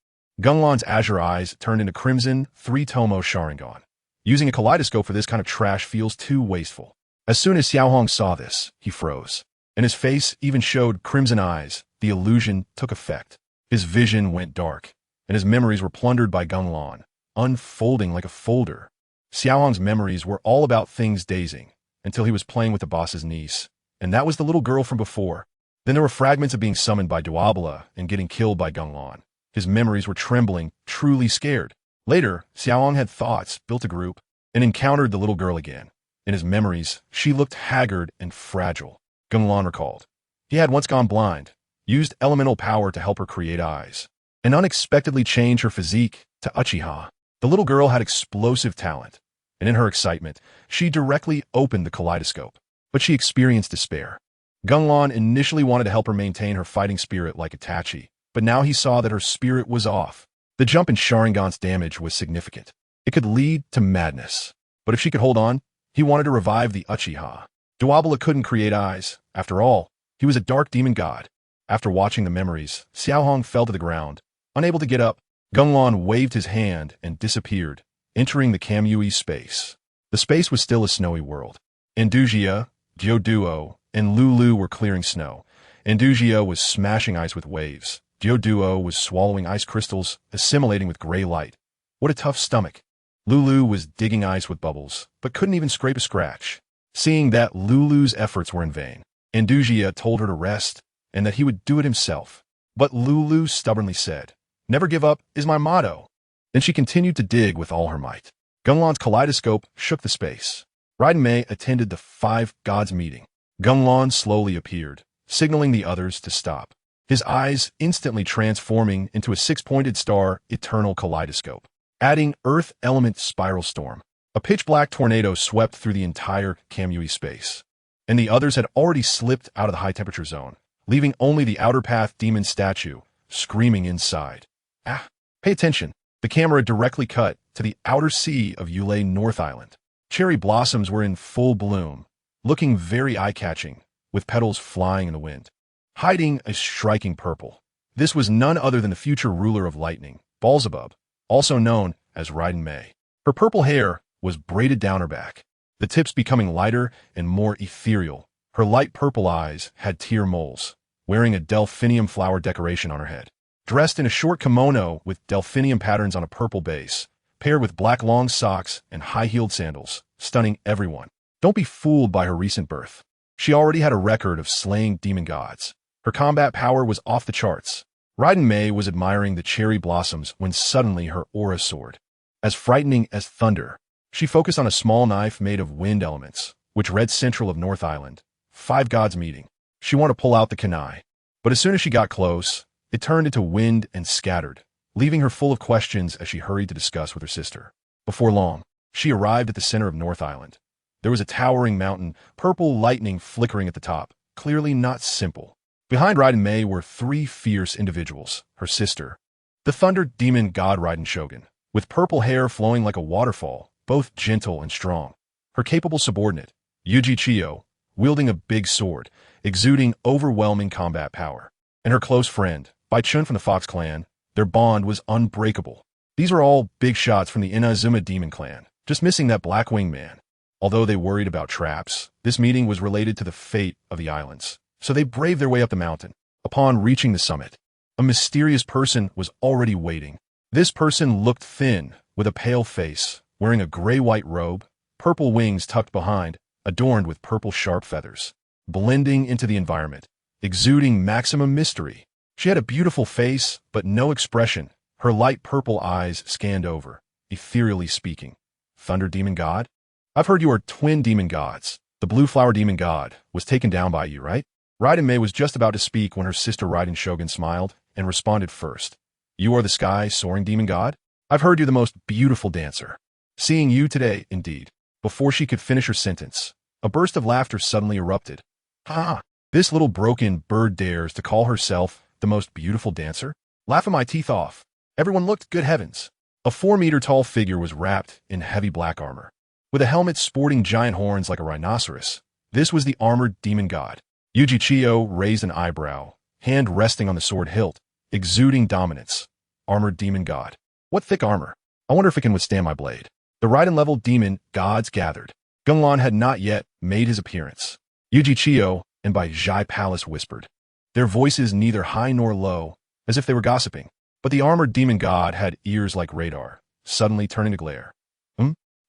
Gung Lan's azure eyes turned into crimson, three-tomo Sharingan. Using a kaleidoscope for this kind of trash feels too wasteful. As soon as Xiaohong saw this, he froze, and his face even showed crimson eyes. The illusion took effect. His vision went dark, and his memories were plundered by Gung Lan, unfolding like a folder. Xiaohong's memories were all about things dazing, until he was playing with the boss's niece, and that was the little girl from before. Then there were fragments of being summoned by Duabala and getting killed by Gung Lan. His memories were trembling, truly scared. Later, Xiaohong had thoughts, built a group, and encountered the little girl again. In his memories, she looked haggard and fragile. Gung Lan recalled. He had once gone blind, used elemental power to help her create eyes, and unexpectedly changed her physique to Uchiha. The little girl had explosive talent, and in her excitement, she directly opened the kaleidoscope. But she experienced despair. Gung Lan initially wanted to help her maintain her fighting spirit like Itachi, but now he saw that her spirit was off. The jump in Sharingan's damage was significant. It could lead to madness. But if she could hold on, he wanted to revive the Uchiha. Duabala couldn't create eyes. After all, he was a dark demon god. After watching the memories, Xiaohong fell to the ground. Unable to get up, Gung Lan waved his hand and disappeared, entering the Kamui space. The space was still a snowy world. Andujia, Diwuduo, and Liyue were clearing snow. Andujia was smashing ice with waves. Diwuduo was swallowing ice crystals, assimilating with gray light. What a tough stomach. Liyue was digging ice with bubbles, but couldn't even scrape a scratch. Seeing that Lulu's efforts were in vain, Andujia told her to rest and that he would do it himself. But Liyue stubbornly said, "Never give up is my motto." Then she continued to dig with all her might. Gung Lan's kaleidoscope shook the space. Raiden Mei attended the Five Gods meeting. Gung Lan slowly appeared, signaling the others to stop. His eyes instantly transforming into a six-pointed star eternal kaleidoscope, adding earth element spiral storm. A pitch-black tornado swept through the entire Kamui space, and the others had already slipped out of the high-temperature zone, leaving only the outer path demon statue screaming inside. Ah, pay attention. The camera directly cut to the outer sea of Yulei North Island. Cherry blossoms were in full bloom, looking very eye-catching, with petals flying in the wind, hiding a striking purple. This was none other than the future ruler of lightning, Beelzebub, also known as Raiden Mei. Her purple hair was braided down her back, the tips becoming lighter and more ethereal. Her light purple eyes had tear moles, wearing a delphinium flower decoration on her head. Dressed in a short kimono with delphinium patterns on a purple base, paired with black long socks and high-heeled sandals, stunning everyone. Don't be fooled by her recent birth. She already had a record of slaying demon gods. Her combat power was off the charts. Raiden Mei was admiring the cherry blossoms when suddenly her aura soared. As frightening as thunder, she focused on a small knife made of wind elements, which read Central of North Island. Five Gods meeting. She wanted to pull out the kunai. But as soon as she got close, it turned into wind and scattered, leaving her full of questions as she hurried to discuss with her sister. Before long, she arrived at the center of North Island. There was a towering mountain, purple lightning flickering at the top, clearly not simple. Behind Raiden Mei were three fierce individuals, her sister, the Thunder Demon God Raiden Shogun, with purple hair flowing like a waterfall, both gentle and strong. Her capable subordinate, Yuji Chiyo, wielding a big sword, exuding overwhelming combat power. And her close friend, Bai Chun from the Fox clan, their bond was unbreakable. These were all big shots from the Inazuma demon clan, just missing that Black Wing man. Although they worried about traps, this meeting was related to the fate of the islands. So they braved their way up the mountain. Upon reaching the summit, a mysterious person was already waiting. This person looked thin, with a pale face, wearing a gray-white robe, purple wings tucked behind, adorned with purple sharp feathers, blending into the environment, exuding maximum mystery. She had a beautiful face, but no expression. Her light purple eyes scanned over, ethereally speaking. Thunder Demon God? I've heard you are twin demon gods. The Blue Flower Demon God was taken down by you, right? Raiden Mei was just about to speak when her sister Raiden Shogun smiled and responded first. You are the sky-soaring demon god? I've heard you're the most beautiful dancer. Seeing you today, indeed. Before she could finish her sentence, a burst of laughter suddenly erupted. Ha! This little broken bird dares to call herself the most beautiful dancer? Laughing my teeth off. Everyone looked, good heavens. A 4-meter-tall figure was wrapped in heavy black armor, with a helmet sporting giant horns like a rhinoceros. This was the armored demon god. Yuji Chiyo raised an eyebrow, hand resting on the sword hilt, exuding dominance. Armored demon god. What thick armor. I wonder if it can withstand my blade. The Raiden-level demon gods gathered. Gung Lan had not yet made his appearance. Yuji Chiyo and Bai Zhai Palace whispered, their voices neither high nor low, as if they were gossiping. But the armored demon god had ears like radar, suddenly turning to glare.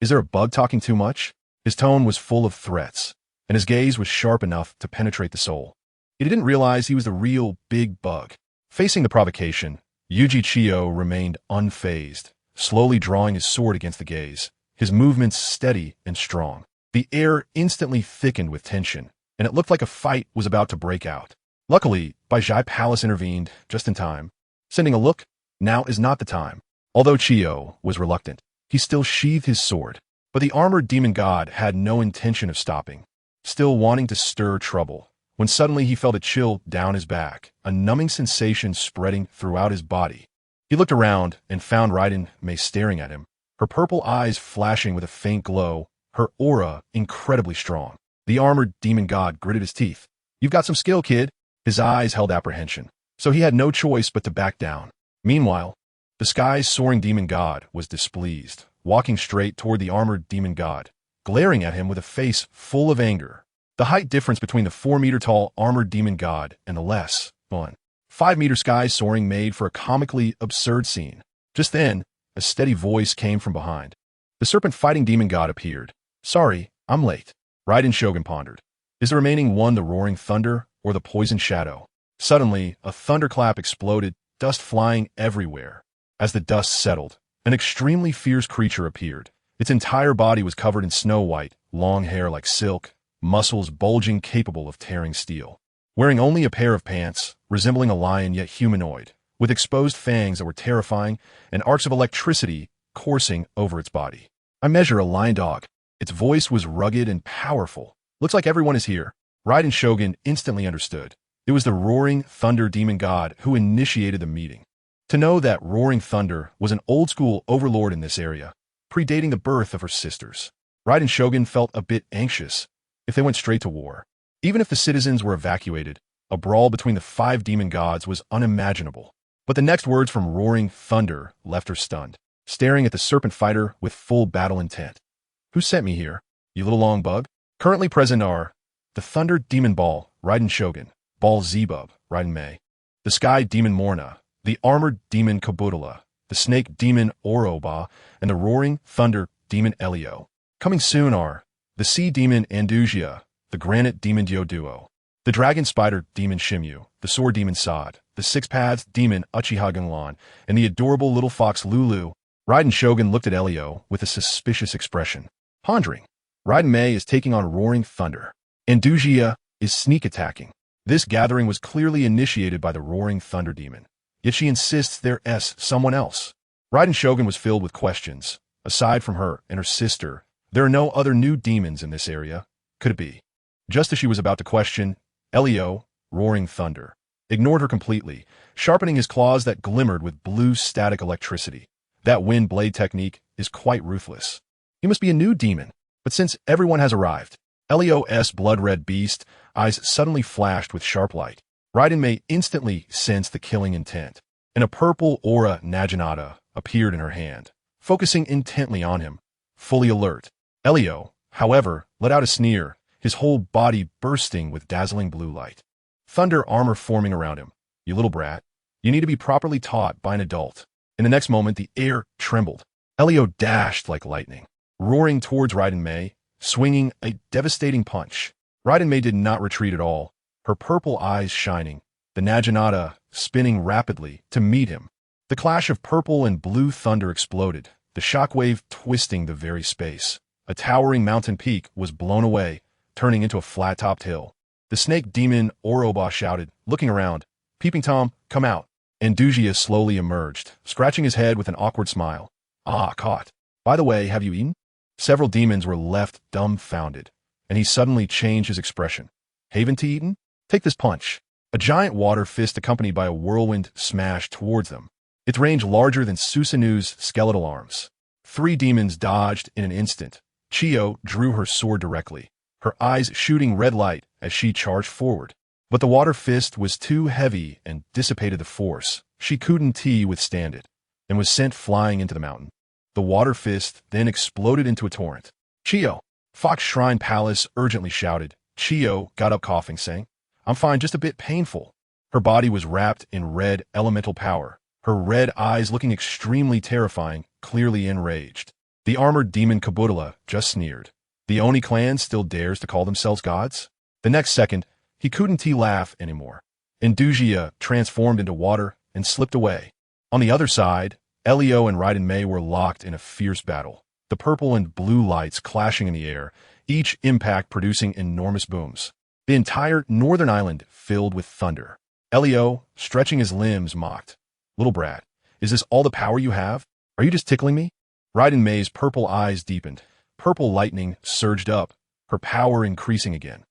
Is there a bug talking too much? His tone was full of threats, and his gaze was sharp enough to penetrate the soul. He didn't realize he was the real big bug. Facing the provocation, Yuji Chiyo remained unfazed, slowly drawing his sword against the gaze, his movements steady and strong. The air instantly thickened with tension, and it looked like a fight was about to break out. Luckily, Bai Zhai Palace intervened just in time, sending a look, now is not the time. Although Chiyo was reluctant, he still sheathed his sword, but the armored demon god had no intention of stopping, still wanting to stir trouble, when suddenly he felt a chill down his back, a numbing sensation spreading throughout his body. He looked around and found Raiden Mei staring at him, her purple eyes flashing with a faint glow, her aura incredibly strong. The armored demon god gritted his teeth. You've got some skill, kid. His eyes held apprehension, so he had no choice but to back down. Meanwhile, the sky's soaring demon god was displeased, walking straight toward the armored demon god, glaring at him with a face full of anger. The height difference between the 4-meter-tall armored demon god and the less, 5-meter sky soaring made for a comically absurd scene. Just then, a steady voice came from behind. The serpent-fighting demon god appeared. Sorry, I'm late. Raiden Shogun pondered. Is the remaining one the roaring thunder or the poison shadow? Suddenly, a thunderclap exploded, dust flying everywhere. As the dust settled, an extremely fierce creature appeared. Its entire body was covered in snow-white, long hair like silk, muscles bulging capable of tearing steel. Wearing only a pair of pants, resembling a lion yet humanoid, with exposed fangs that were terrifying and arcs of electricity coursing over its body. I measure a lion dog. Its voice was rugged and powerful. Looks like everyone is here. Raiden Shogun instantly understood. It was the roaring thunder demon god who initiated the meeting. To know that roaring thunder was an old-school overlord in this area, predating the birth of her sisters. Raiden Shogun felt a bit anxious if they went straight to war. Even if the citizens were evacuated, a brawl between the 5 demon gods was unimaginable. But the next words from roaring thunder left her stunned, staring at the serpent fighter with full battle intent. Who sent me here, you little long bug? Currently present are the thunder demon Ball, Raiden Shogun, Ball Zebub, Raiden Mei, the sky demon Morna, the armored demon Kabudala, the snake demon Oroba, and the roaring thunder demon Elio. Coming soon are the sea demon Andujia, the granite demon Diwuduo, the dragon spider demon Shimyu, the sword demon Sad, the six-paths demon Uchiha Gung Lan, and the adorable little fox Lulu. Raiden Shogun looked at Elio with a suspicious expression. Pondering, Raiden Mei is taking on roaring thunder. Andujia is sneak attacking. This gathering was clearly initiated by the roaring thunder demon. Yet she insists there's someone else. Raiden Shogun was filled with questions. Aside from her and her sister, there are no other new demons in this area. Could it be? Just as she was about to question, Elio, roaring thunder, ignored her completely, sharpening his claws that glimmered with blue static electricity. That wind blade technique is quite ruthless. He must be a new demon. But since everyone has arrived, Elio's blood-red beast eyes suddenly flashed with sharp light. Raiden Mei instantly sensed the killing intent, and a purple aura Naginata appeared in her hand, focusing intently on him, fully alert. Elio, however, let out a sneer, his whole body bursting with dazzling blue light. thunder armor forming around him. You little brat. You need to be properly taught by an adult. In the next moment, the air trembled. Elio dashed like lightning, roaring towards Raiden Mei, swinging a devastating punch. Raiden Mei did not retreat at all, her purple eyes shining, the Naginata spinning rapidly to meet him. The clash of purple and blue thunder exploded, the shockwave twisting the very space. A towering mountain peak was blown away, turning into a flat-topped hill. The snake demon Oroba shouted, looking around, "Peeping Tom, come out." Andujia slowly emerged, scratching his head with an awkward smile. "Ah, caught. By the way, have you eaten?" Several demons were left dumbfounded, and he suddenly changed his expression. "Haven't you eaten? Take this punch." A giant water fist accompanied by a whirlwind smashed towards them, its range larger than Susanoo's skeletal arms. 3 demons dodged in an instant. Chiyo drew her sword directly, her eyes shooting red light as she charged forward. But the water fist was too heavy and dissipated the force. She couldn't withstand it, and was sent flying into the mountain. The water fist then exploded into a torrent. "Chiyo!" Fox Shrine Palace urgently shouted. Chiyo got up coughing, saying, "I'm fine, just a bit painful." Her body was wrapped in red elemental power, her red eyes looking extremely terrifying, clearly enraged. The armored demon Kabudala just sneered. The Oni clan still dares to call themselves gods? The next second, he couldn't laugh anymore. Andujia transformed into water and slipped away. On the other side, Elio and Raiden Mei were locked in a fierce battle, the purple and blue lights clashing in the air, each impact producing enormous booms. The entire northern island filled with thunder. Elio, stretching his limbs, mocked, "Little brat, is this all the power you have? Are you just tickling me?" Raiden Mei's purple eyes deepened. Purple lightning surged up, her power increasing again.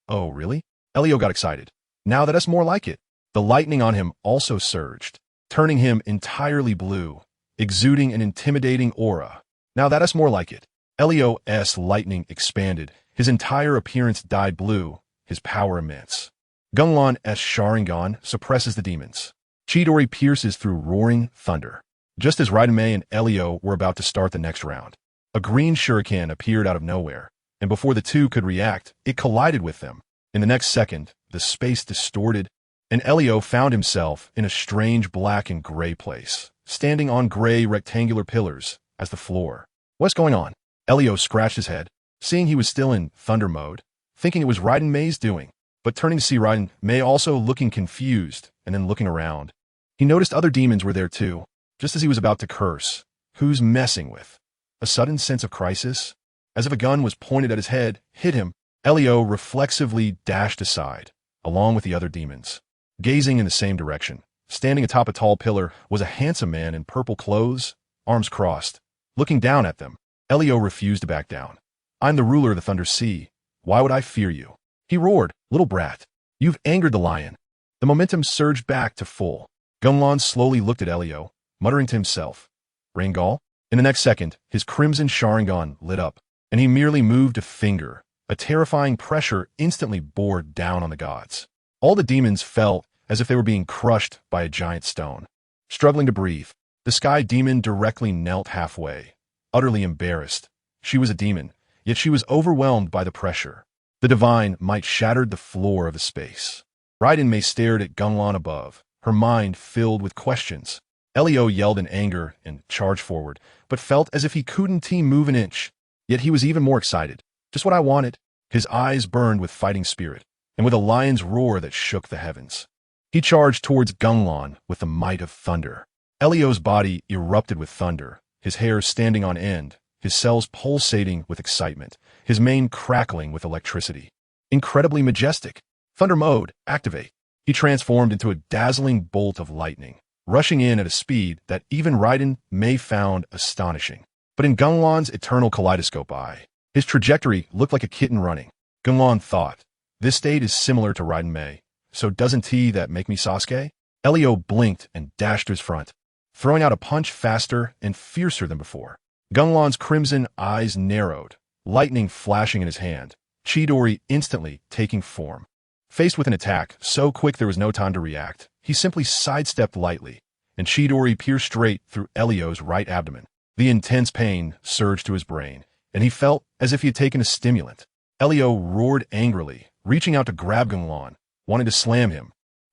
"Oh, really?" Elio got excited. "Now that's more like it." The lightning on him also surged, turning him entirely blue, exuding an intimidating aura. "Now that's more like it." Elio's lightning expanded, his entire appearance dyed blue, his power immense. Gung Lan's Sharingan suppresses the demons. Chidori pierces through roaring thunder. Just as Raiden Mei and Elio were about to start the next round, a green shuriken appeared out of nowhere, and before the two could react, it collided with them. In the next second, the space distorted, and Elio found himself in a strange black and gray place, standing on gray rectangular pillars as the floor. "What's going on?" Elio scratched his head, seeing he was still in thunder mode, thinking it was Raiden Mei's doing, but turning to see Raiden Mei also looking confused and then looking around. He noticed other demons were there too. Just as he was about to curse, "Who's messing with?" A sudden sense of crisis, as if a gun was pointed at his head, hit him. Elio reflexively dashed aside, along with the other demons. Gazing in the same direction, standing atop a tall pillar, was a handsome man in purple clothes, arms crossed. Looking down at them, Elio refused to back down. "I'm the ruler of the Thunder Sea. Why would I fear you?" He roared, "Little brat, you've angered the lion." The momentum surged back to full. Gung Lan slowly looked at Elio, muttering to himself, "Rangal?" In the next second, his crimson Sharingan lit up, and he merely moved a finger. A terrifying pressure instantly bore down on the gods. All the demons felt as if they were being crushed by a giant stone. Struggling to breathe, the sky demon directly knelt halfway, utterly embarrassed. She was a demon, yet she was overwhelmed by the pressure. The divine might shattered the floor of the space. Raiden Mei stared at Gung Lan above, her mind filled with questions. Elio yelled in anger and charged forward, but felt as if he couldn't move an inch. Yet he was even more excited. "Just what I wanted." His eyes burned with fighting spirit, and with a lion's roar that shook the heavens. He charged towards Gung Lan with the might of thunder. Elio's body erupted with thunder, his hair standing on end, his cells pulsating with excitement, his mane crackling with electricity. Incredibly majestic. Thunder mode, activate. He transformed into a dazzling bolt of lightning, rushing in at a speed that even Raiden Mei found astonishing. But in Gung Lan's eternal kaleidoscope eye, his trajectory looked like a kitten running. Gung Lan thought, "This state is similar to Raiden Mei, so doesn't that make me Sasuke?" Elio blinked and dashed to his front, throwing out a punch faster and fiercer than before. Gung Lan's crimson eyes narrowed, lightning flashing in his hand, Chidori instantly taking form. Faced with an attack so quick there was no time to react, he simply sidestepped lightly, and Chidori pierced straight through Elio's right abdomen. The intense pain surged to his brain, and he felt as if he had taken a stimulant. Elio roared angrily, reaching out to grab Gung Lan, wanting to slam him.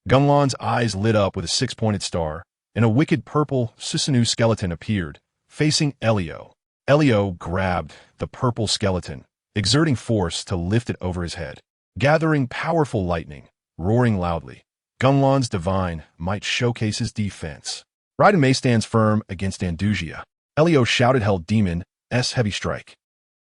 Gung Lan's eyes lit up with a six-pointed star, and a wicked purple Susanoo skeleton appeared, facing Liyue. Liyue grabbed the purple skeleton, exerting force to lift it over his head, gathering powerful lightning, roaring loudly. Gung Lan's divine might showcase his defense. Raiden Mei stands firm against Andujia. Liyue shouted held demon's heavy strike,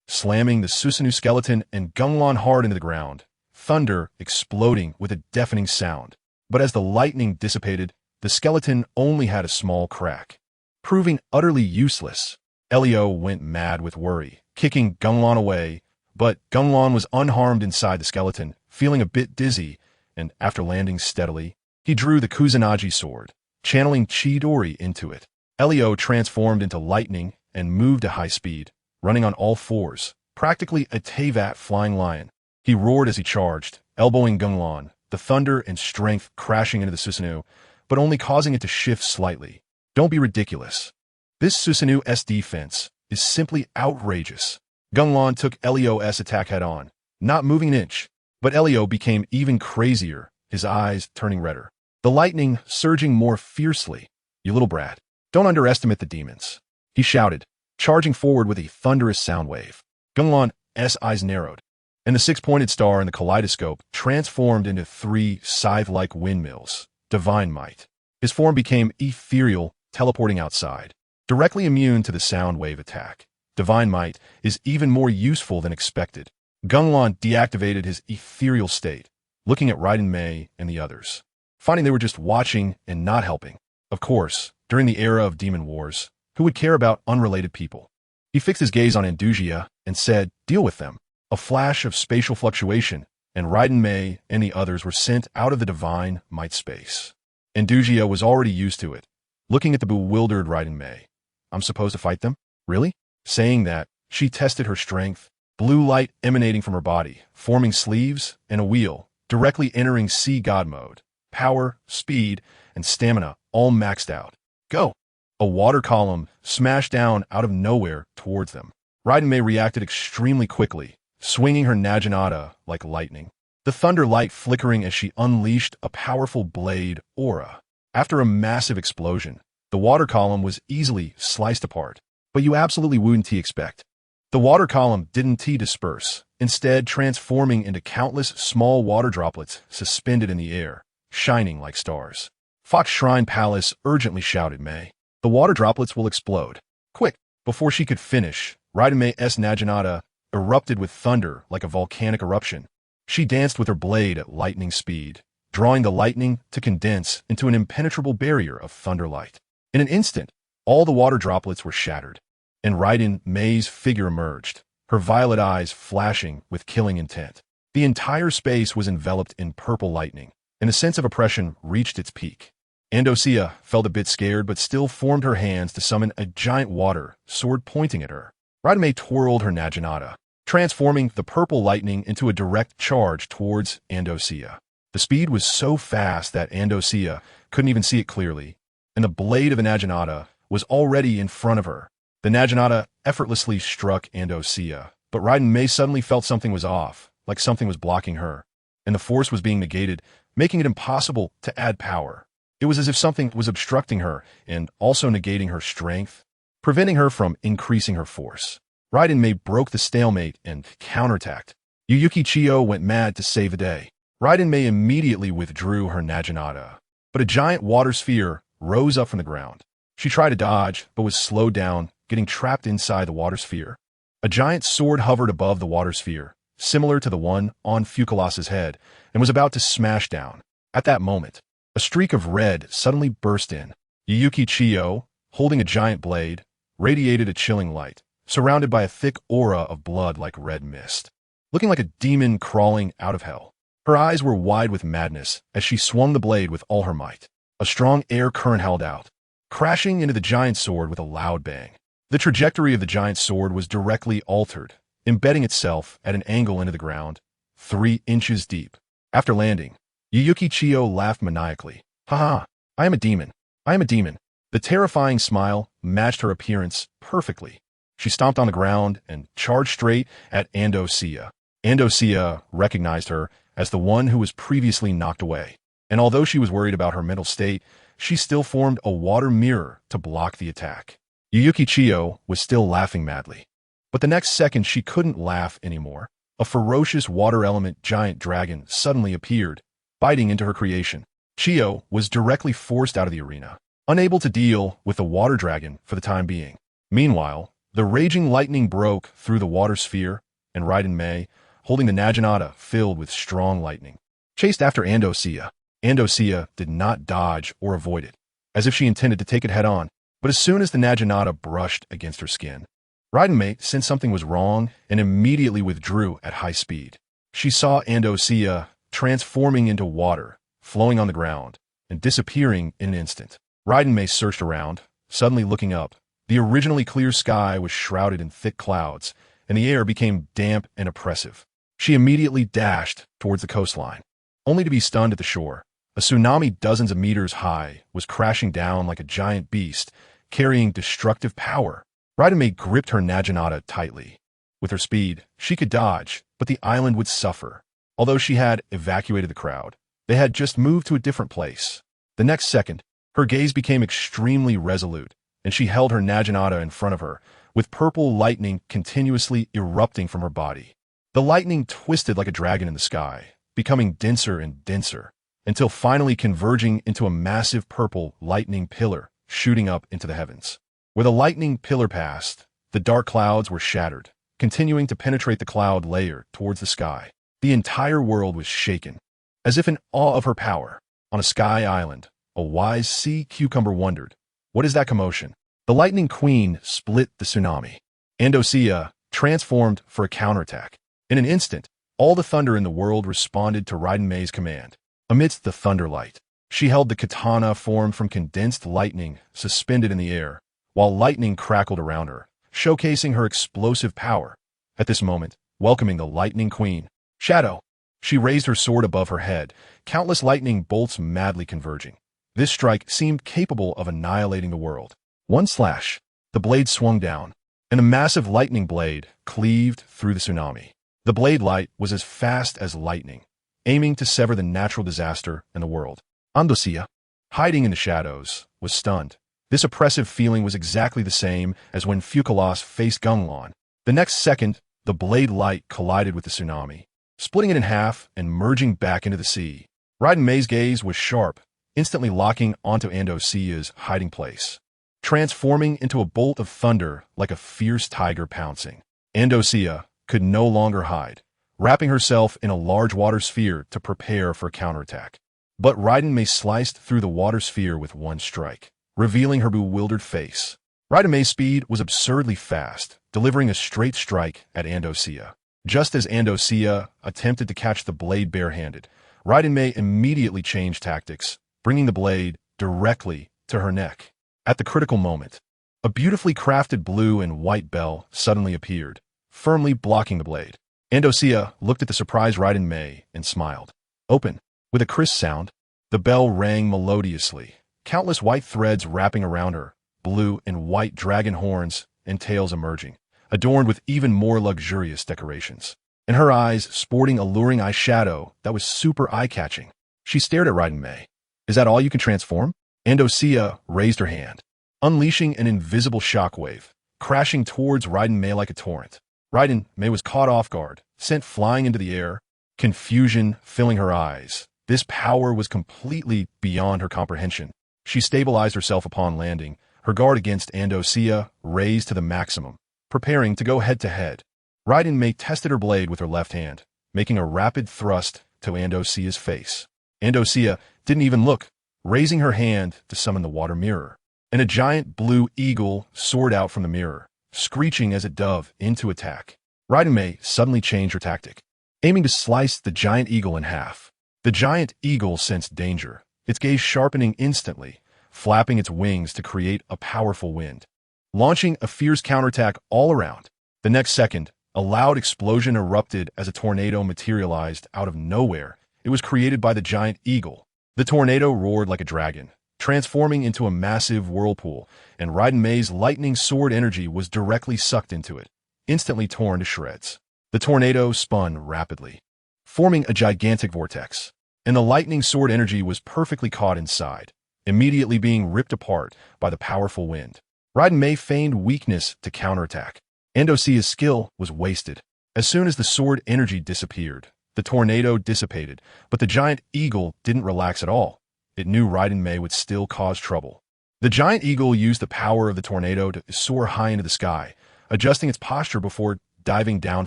slamming the Susanoo skeleton and Gung Lan hard into the ground, thunder exploding with a deafening sound. But as the lightning dissipated, the skeleton only had a small crack, proving utterly useless. Liyue went mad with worry, kicking Gung Lan away, but Gung Lan was unharmed inside the skeleton, feeling a bit dizzy, and after landing steadily, he drew the Kusanagi sword, channeling Chidori into it. Liyue transformed into lightning and moved at high speed, running on all fours, practically a Teyvat flying lion. He roared as he charged, elbowing Gung Lan, the thunder and strength crashing into the Susanoo, but only causing it to shift slightly. Don't be ridiculous. This Susanoo's defense is simply outrageous. Gung Lan took Liyue's attack head-on, not moving an inch, but Liyue became even crazier, his eyes turning redder, the lightning surging more fiercely. You little brat, don't underestimate the demons, he shouted, charging forward with a thunderous sound wave. Gung Lan's eyes narrowed, and the six-pointed star in the kaleidoscope transformed into three scythe-like windmills, divine might. His form became ethereal, teleporting outside, directly immune to the sound wave attack. Divine might is even more useful than expected. Gung Lan deactivated his ethereal state, looking at Raiden Mei and the others, finding they were just watching and not helping. Of course, during the era of demon wars, who would care about unrelated people? He fixed his gaze on Andujia and said, deal with them. A flash of spatial fluctuation, and Raiden Mei and the others were sent out of the divine might space. Andujia was already used to it, looking at the bewildered Raiden Mei. I'm supposed to fight them? Really? Saying that, she tested her strength, blue light emanating from her body, forming sleeves and a wheel, directly entering sea god mode. Power, speed, and stamina all maxed out. Go! A water column smashed down out of nowhere towards them. Raiden Mei reacted extremely quickly, swinging her Naginata like lightning, the thunder light flickering as she unleashed a powerful blade aura. After a massive explosion, the water column was easily sliced apart. But you absolutely wouldn't expect. The water column didn't disperse, instead transforming into countless small water droplets suspended in the air, shining like stars. Fox Shrine Palace urgently shouted Mei. The water droplets will explode. Quick! Before she could finish, Raiden Mei's Naginata erupted with thunder like a volcanic eruption. She danced with her blade at lightning speed, drawing the lightning to condense into an impenetrable barrier of thunder light. In an instant, all the water droplets were shattered, and Raiden Mei's figure emerged, her violet eyes flashing with killing intent. The entire space was enveloped in purple lightning, and the sense of oppression reached its peak. Andujia felt a bit scared but still formed her hands to summon a giant water sword pointing at her. Raiden Mei twirled her Naginata, transforming the purple lightning into a direct charge towards Andujia. The speed was so fast that Andujia couldn't even see it clearly, and the blade of the Naginata was already in front of her. The Naginata effortlessly struck Andujia, but Raiden Mei suddenly felt something was off, like something was blocking her, and the force was being negated, making it impossible to add power. It was as if something was obstructing her and also negating her strength, preventing her from increasing her force. Raiden Mei broke the stalemate and counterattacked. Yuyuki Chiyo went mad to save the day. Raiden Mei immediately withdrew her Naginata, but a giant water sphere rose up from the ground. She tried to dodge, but was slowed down, getting trapped inside the water sphere. A giant sword hovered above the water sphere, similar to the one on Fugalos' head, and was about to smash down. At that moment, a streak of red suddenly burst in. Yuyuki Chiyo, holding a giant blade, radiated a chilling light, surrounded by a thick aura of blood like red mist. Looking like a demon crawling out of hell. Her eyes were wide with madness as she swung the blade with all her might. A strong air current held out, crashing into the giant sword with a loud bang. The trajectory of the giant sword was directly altered, embedding itself at an angle into the ground, 3 inches deep. After landing, Yuyuki Chiyo laughed maniacally. Ha! I am a demon. I am a demon. The terrifying smile matched her appearance perfectly. She stomped on the ground and charged straight at Andujia. Andujia recognized her as the one who was previously knocked away, and although she was worried about her mental state, she still formed a water mirror to block the attack. Yuyuki Chiyo was still laughing madly. But the next second she couldn't laugh anymore. A ferocious water element giant dragon suddenly appeared, biting into her creation. Chiyo was directly forced out of the arena, unable to deal with the water dragon for the time being. Meanwhile, the raging lightning broke through the water sphere, and Raiden Mei, holding the Naginata filled with strong lightning, chased after Andujia. Andujia did not dodge or avoid it, as if she intended to take it head-on, but as soon as the Naginata brushed against her skin, Raiden Mei sensed something was wrong and immediately withdrew at high speed. She saw Andujia transforming into water, flowing on the ground, and disappearing in an instant. Raiden Mei searched around, suddenly looking up. The originally clear sky was shrouded in thick clouds, and the air became damp and oppressive. She immediately dashed towards the coastline, only to be stunned at the shore. A tsunami dozens of meters high was crashing down like a giant beast, carrying destructive power. Raiden Mei gripped her Naginata tightly. With her speed, she could dodge, but the island would suffer. Although she had evacuated the crowd, they had just moved to a different place. The next second, her gaze became extremely resolute, and she held her Naginata in front of her, with purple lightning continuously erupting from her body. The lightning twisted like a dragon in the sky, becoming denser and denser, until finally converging into a massive purple lightning pillar shooting up into the heavens. Where the lightning pillar passed, the dark clouds were shattered, continuing to penetrate the cloud layer towards the sky. The entire world was shaken, as if in awe of her power. On a sky island, a wise sea cucumber wondered, "What is that commotion?" The Lightning Queen split the tsunami. Andujia transformed for a counterattack. In an instant, all the thunder in the world responded to Raiden Mei's command. Amidst the thunderlight, she held the katana formed from condensed lightning suspended in the air, while lightning crackled around her, showcasing her explosive power. At this moment, welcoming the Lightning Queen, Shadow, she raised her sword above her head, countless lightning bolts madly converging. This strike seemed capable of annihilating the world. One slash, the blade swung down, and a massive lightning blade cleaved through the tsunami. The blade light was as fast as lightning, aiming to sever the natural disaster in the world. Andujia, hiding in the shadows, was stunned. This oppressive feeling was exactly the same as when Fugalos faced Gung Lan. The next second, the blade light collided with the tsunami, splitting it in half and merging back into the sea. Raiden Mei's gaze was sharp, instantly locking onto Andujia's hiding place, transforming into a bolt of thunder like a fierce tiger pouncing. Andujia could no longer hide, wrapping herself in a large water sphere to prepare for a counterattack. But Raiden Mei sliced through the water sphere with one strike, revealing her bewildered face. Raiden Mei's speed was absurdly fast, delivering a straight strike at Andujia. Just as Andujia attempted to catch the blade barehanded, Raiden Mei immediately changed tactics, bringing the blade directly to her neck. At the critical moment, a beautifully crafted blue and white bell suddenly appeared, firmly blocking the blade. Andujia looked at the surprised Raiden Mei and smiled. Open. With a crisp sound, the bell rang melodiously, countless white threads wrapping around her, blue and white dragon horns and tails emerging, adorned with even more luxurious decorations. In her eyes sporting alluring eyeshadow that was super eye-catching. She stared at Raiden Mei. Is that all you can transform? Andujia raised her hand, unleashing an invisible shockwave, crashing towards Raiden Mei like a torrent. Raiden Mei was caught off guard, sent flying into the air, confusion filling her eyes. This power was completely beyond her comprehension. She stabilized herself upon landing, her guard against Andujia raised to the maximum, preparing to go head-to-head. Raiden Mei tested her blade with her left hand, making a rapid thrust to Andujia's face. Andujia didn't even look, raising her hand to summon the water mirror. And a giant blue eagle soared out from the mirror, screeching as it dove into attack. Raiden Mei suddenly changed her tactic, aiming to slice the giant eagle in half. The giant eagle sensed danger, its gaze sharpening instantly, flapping its wings to create a powerful wind, launching a fierce counterattack all around. The next second, a loud explosion erupted as a tornado materialized out of nowhere. It was created by the giant eagle. The tornado roared like a dragon, transforming into a massive whirlpool, and Raiden Mei's lightning sword energy was directly sucked into it, instantly torn to shreds. The tornado spun rapidly, forming a gigantic vortex, and the lightning sword energy was perfectly caught inside, immediately being ripped apart by the powerful wind. Raiden Mei feigned weakness to counterattack. Andujia's skill was wasted. As soon as the sword energy disappeared, the tornado dissipated, but the giant eagle didn't relax at all. It knew Raiden Mei would still cause trouble. The giant eagle used the power of the tornado to soar high into the sky, adjusting its posture before diving down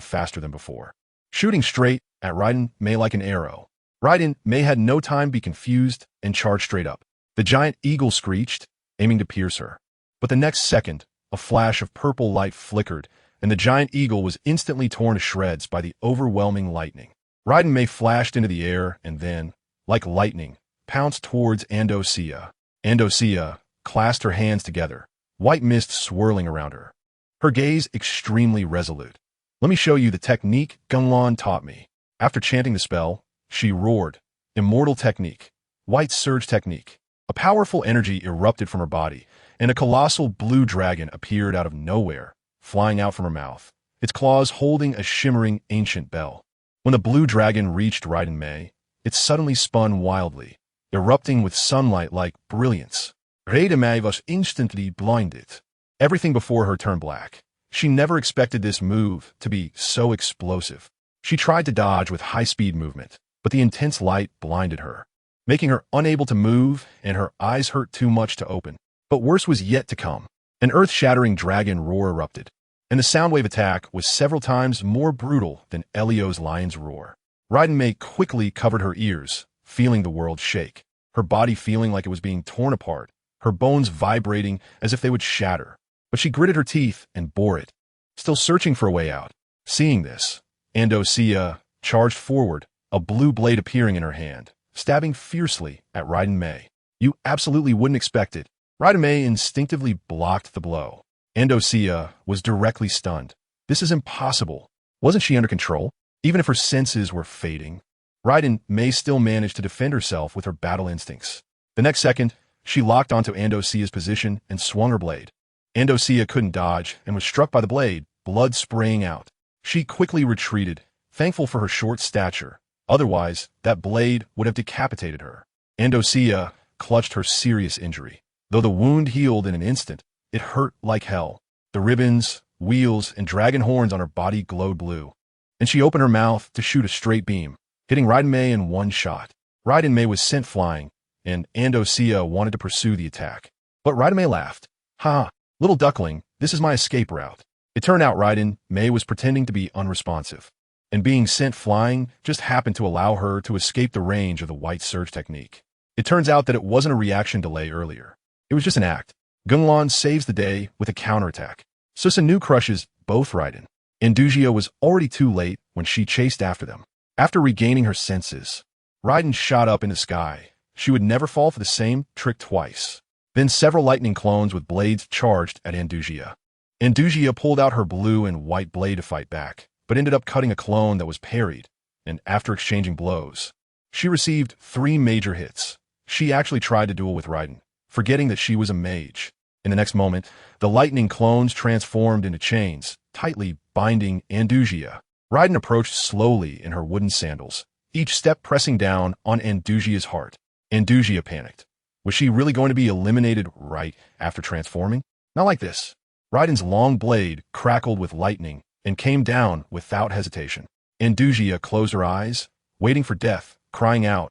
faster than before, shooting straight at Raiden Mei like an arrow. Raiden Mei had no time to be confused and charged straight up. The giant eagle screeched, aiming to pierce her. But the next second, a flash of purple light flickered, and the giant eagle was instantly torn to shreds by the overwhelming lightning. Raiden Mei flashed into the air and then, like lightning, pounced towards Andujia. Andujia clasped her hands together, white mist swirling around her. Her gaze extremely resolute. Let me show you the technique Gung Lan taught me. After chanting the spell, she roared, Immortal Technique, White Surge Technique. A powerful energy erupted from her body, and a colossal blue dragon appeared out of nowhere, flying out from her mouth, its claws holding a shimmering ancient bell. When the blue dragon reached Raiden Mei, it suddenly spun wildly, erupting with sunlight like brilliance. Raiden Mei was instantly blinded. Everything before her turned black. She never expected this move to be so explosive. She tried to dodge with high-speed movement, but the intense light blinded her, making her unable to move, and her eyes hurt too much to open. But worse was yet to come. An earth-shattering dragon roar erupted, and the soundwave attack was several times more brutal than Elio's lion's roar. Raiden Mei quickly covered her ears, feeling the world shake, her body feeling like it was being torn apart, her bones vibrating as if they would shatter. But she gritted her teeth and bore it, still searching for a way out. Seeing this, Andujia charged forward, a blue blade appearing in her hand, stabbing fiercely at Raiden Mei. You absolutely wouldn't expect it. Raiden Mei instinctively blocked the blow. Andujia was directly stunned. This is impossible. Wasn't she under control? Even if her senses were fading, Raiden Mei still managed to defend herself with her battle instincts. The next second, she locked onto Andujia's position and swung her blade. Andujia couldn't dodge and was struck by the blade, blood spraying out. She quickly retreated, thankful for her short stature. Otherwise, that blade would have decapitated her. Andujia clutched her serious injury. Though the wound healed in an instant, it hurt like hell. The ribbons, wheels, and dragon horns on her body glowed blue, and she opened her mouth to shoot a straight beam, hitting Raiden Mei in one shot. Raiden Mei was sent flying, and Andujia wanted to pursue the attack. But Raiden Mei laughed. Ha! Little duckling, this is my escape route. It turned out Raiden Mei was pretending to be unresponsive, and being sent flying just happened to allow her to escape the range of the white surge technique. It turns out that it wasn't a reaction delay earlier. It was just an act. Gung Lan saves the day with a counterattack. Susanoo crushes both Raiden. Andujia was already too late when she chased after them. After regaining her senses, Raiden shot up into the sky. She would never fall for the same trick twice. Then several lightning clones with blades charged at Andujia. Andujia pulled out her blue and white blade to fight back, but ended up cutting a clone that was parried, and after exchanging blows, she received 3 major hits. She actually tried to duel with Raiden, forgetting that she was a mage. In the next moment, the lightning clones transformed into chains, tightly binding Andujia. Raiden approached slowly in her wooden sandals, each step pressing down on Andujia's heart. Andujia panicked. Was she really going to be eliminated right after transforming? Not like this. Raiden's long blade crackled with lightning and came down without hesitation. Andujia closed her eyes, waiting for death, crying out,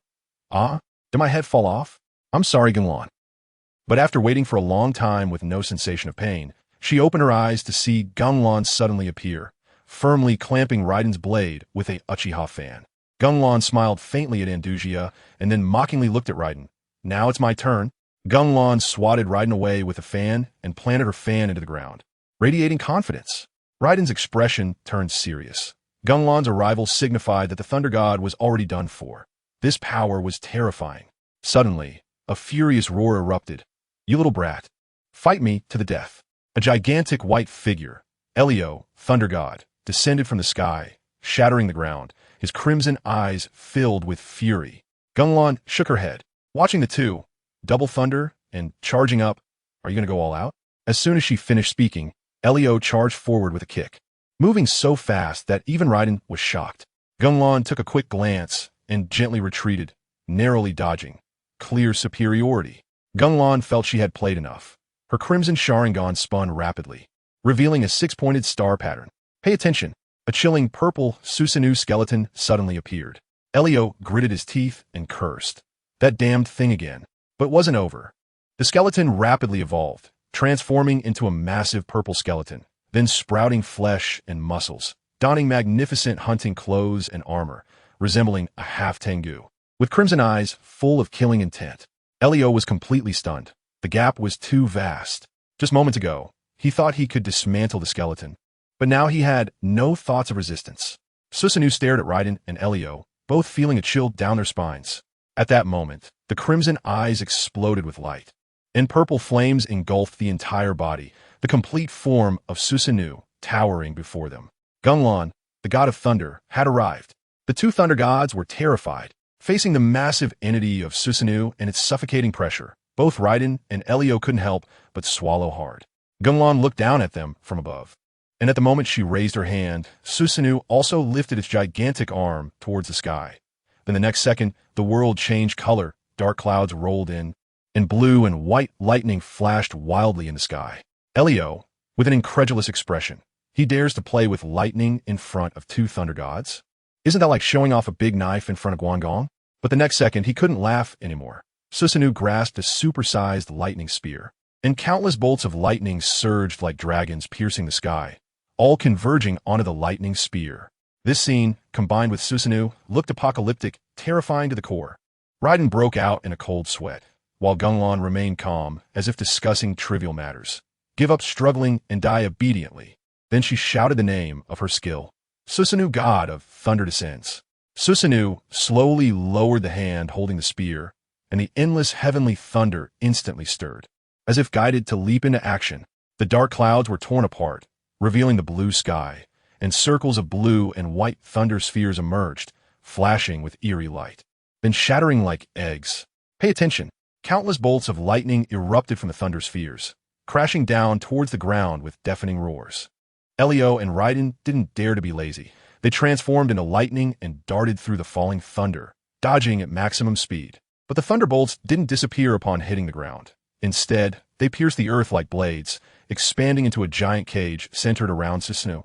"Ah, did my head fall off? I'm sorry, Gung Lan." But after waiting for a long time with no sensation of pain, she opened her eyes to see Gung Lan suddenly appear, firmly clamping Raiden's blade with a Uchiha fan. Gung Lan smiled faintly at Andujia and then mockingly looked at Raiden. Now it's my turn. Gung Lan swatted Raiden away with a fan and planted her fan into the ground, radiating confidence. Raiden's expression turned serious. Gung Lan's arrival signified that the Thunder God was already done for. This power was terrifying. Suddenly, a furious roar erupted. You little brat. Fight me to the death. A gigantic white figure, Elio, Thunder God, descended from the sky, shattering the ground, his crimson eyes filled with fury. Gung Lan shook her head. Watching the two, double thunder and charging up, are you going to go all out? As soon as she finished speaking, Elio charged forward with a kick. moving so fast that even Raiden was shocked. Gung Lan took a quick glance and gently retreated, narrowly dodging. Clear superiority. Gung Lan felt she had played enough. Her crimson Sharingan spun rapidly, revealing a six-pointed star pattern. Pay attention. A chilling purple Susanoo skeleton suddenly appeared. Elio gritted his teeth and cursed. That damned thing again. But it wasn't over. The skeleton rapidly evolved, transforming into a massive purple skeleton, then sprouting flesh and muscles, donning magnificent hunting clothes and armor, resembling a half-Tengu. With crimson eyes full of killing intent, Elio was completely stunned. The gap was too vast. Just moments ago, he thought he could dismantle the skeleton, but now he had no thoughts of resistance. Susanoo stared at Raiden and Elio, both feeling a chill down their spines. At that moment, the crimson eyes exploded with light, and purple flames engulfed the entire body, the complete form of Susanoo towering before them. Gung Lan, the god of thunder, had arrived. The two thunder gods were terrified, facing the massive entity of Susanoo and its suffocating pressure. Both Raiden and Elio couldn't help but swallow hard. Gung Lan looked down at them from above, and at the moment she raised her hand, Susanoo also lifted its gigantic arm towards the sky. Then the next second, the world changed color, dark clouds rolled in, and blue and white lightning flashed wildly in the sky. Elio, with an incredulous expression, he dares to play with lightning in front of two thunder gods? Isn't that like showing off a big knife in front of Guangong? But the next second, he couldn't laugh anymore. Susanoo grasped a supersized lightning spear, and countless bolts of lightning surged like dragons piercing the sky, all converging onto the lightning spear. This scene, combined with Susanoo, looked apocalyptic, terrifying to the core. Raiden broke out in a cold sweat, while Gung Lan remained calm, as if discussing trivial matters. Give up struggling and die obediently. Then she shouted the name of her skill. Susanoo, god of thunder descends. Susanoo slowly lowered the hand holding the spear, and the endless heavenly thunder instantly stirred. As if guided to leap into action, the dark clouds were torn apart, revealing the blue sky, and circles of blue and white thunder spheres emerged, flashing with eerie light, then shattering like eggs. Pay attention. Countless bolts of lightning erupted from the thunder spheres, crashing down towards the ground with deafening roars. Elio and Raiden didn't dare to be lazy. They transformed into lightning and darted through the falling thunder, dodging at maximum speed. But the thunderbolts didn't disappear upon hitting the ground. Instead, they pierced the earth like blades, expanding into a giant cage centered around Susanoo,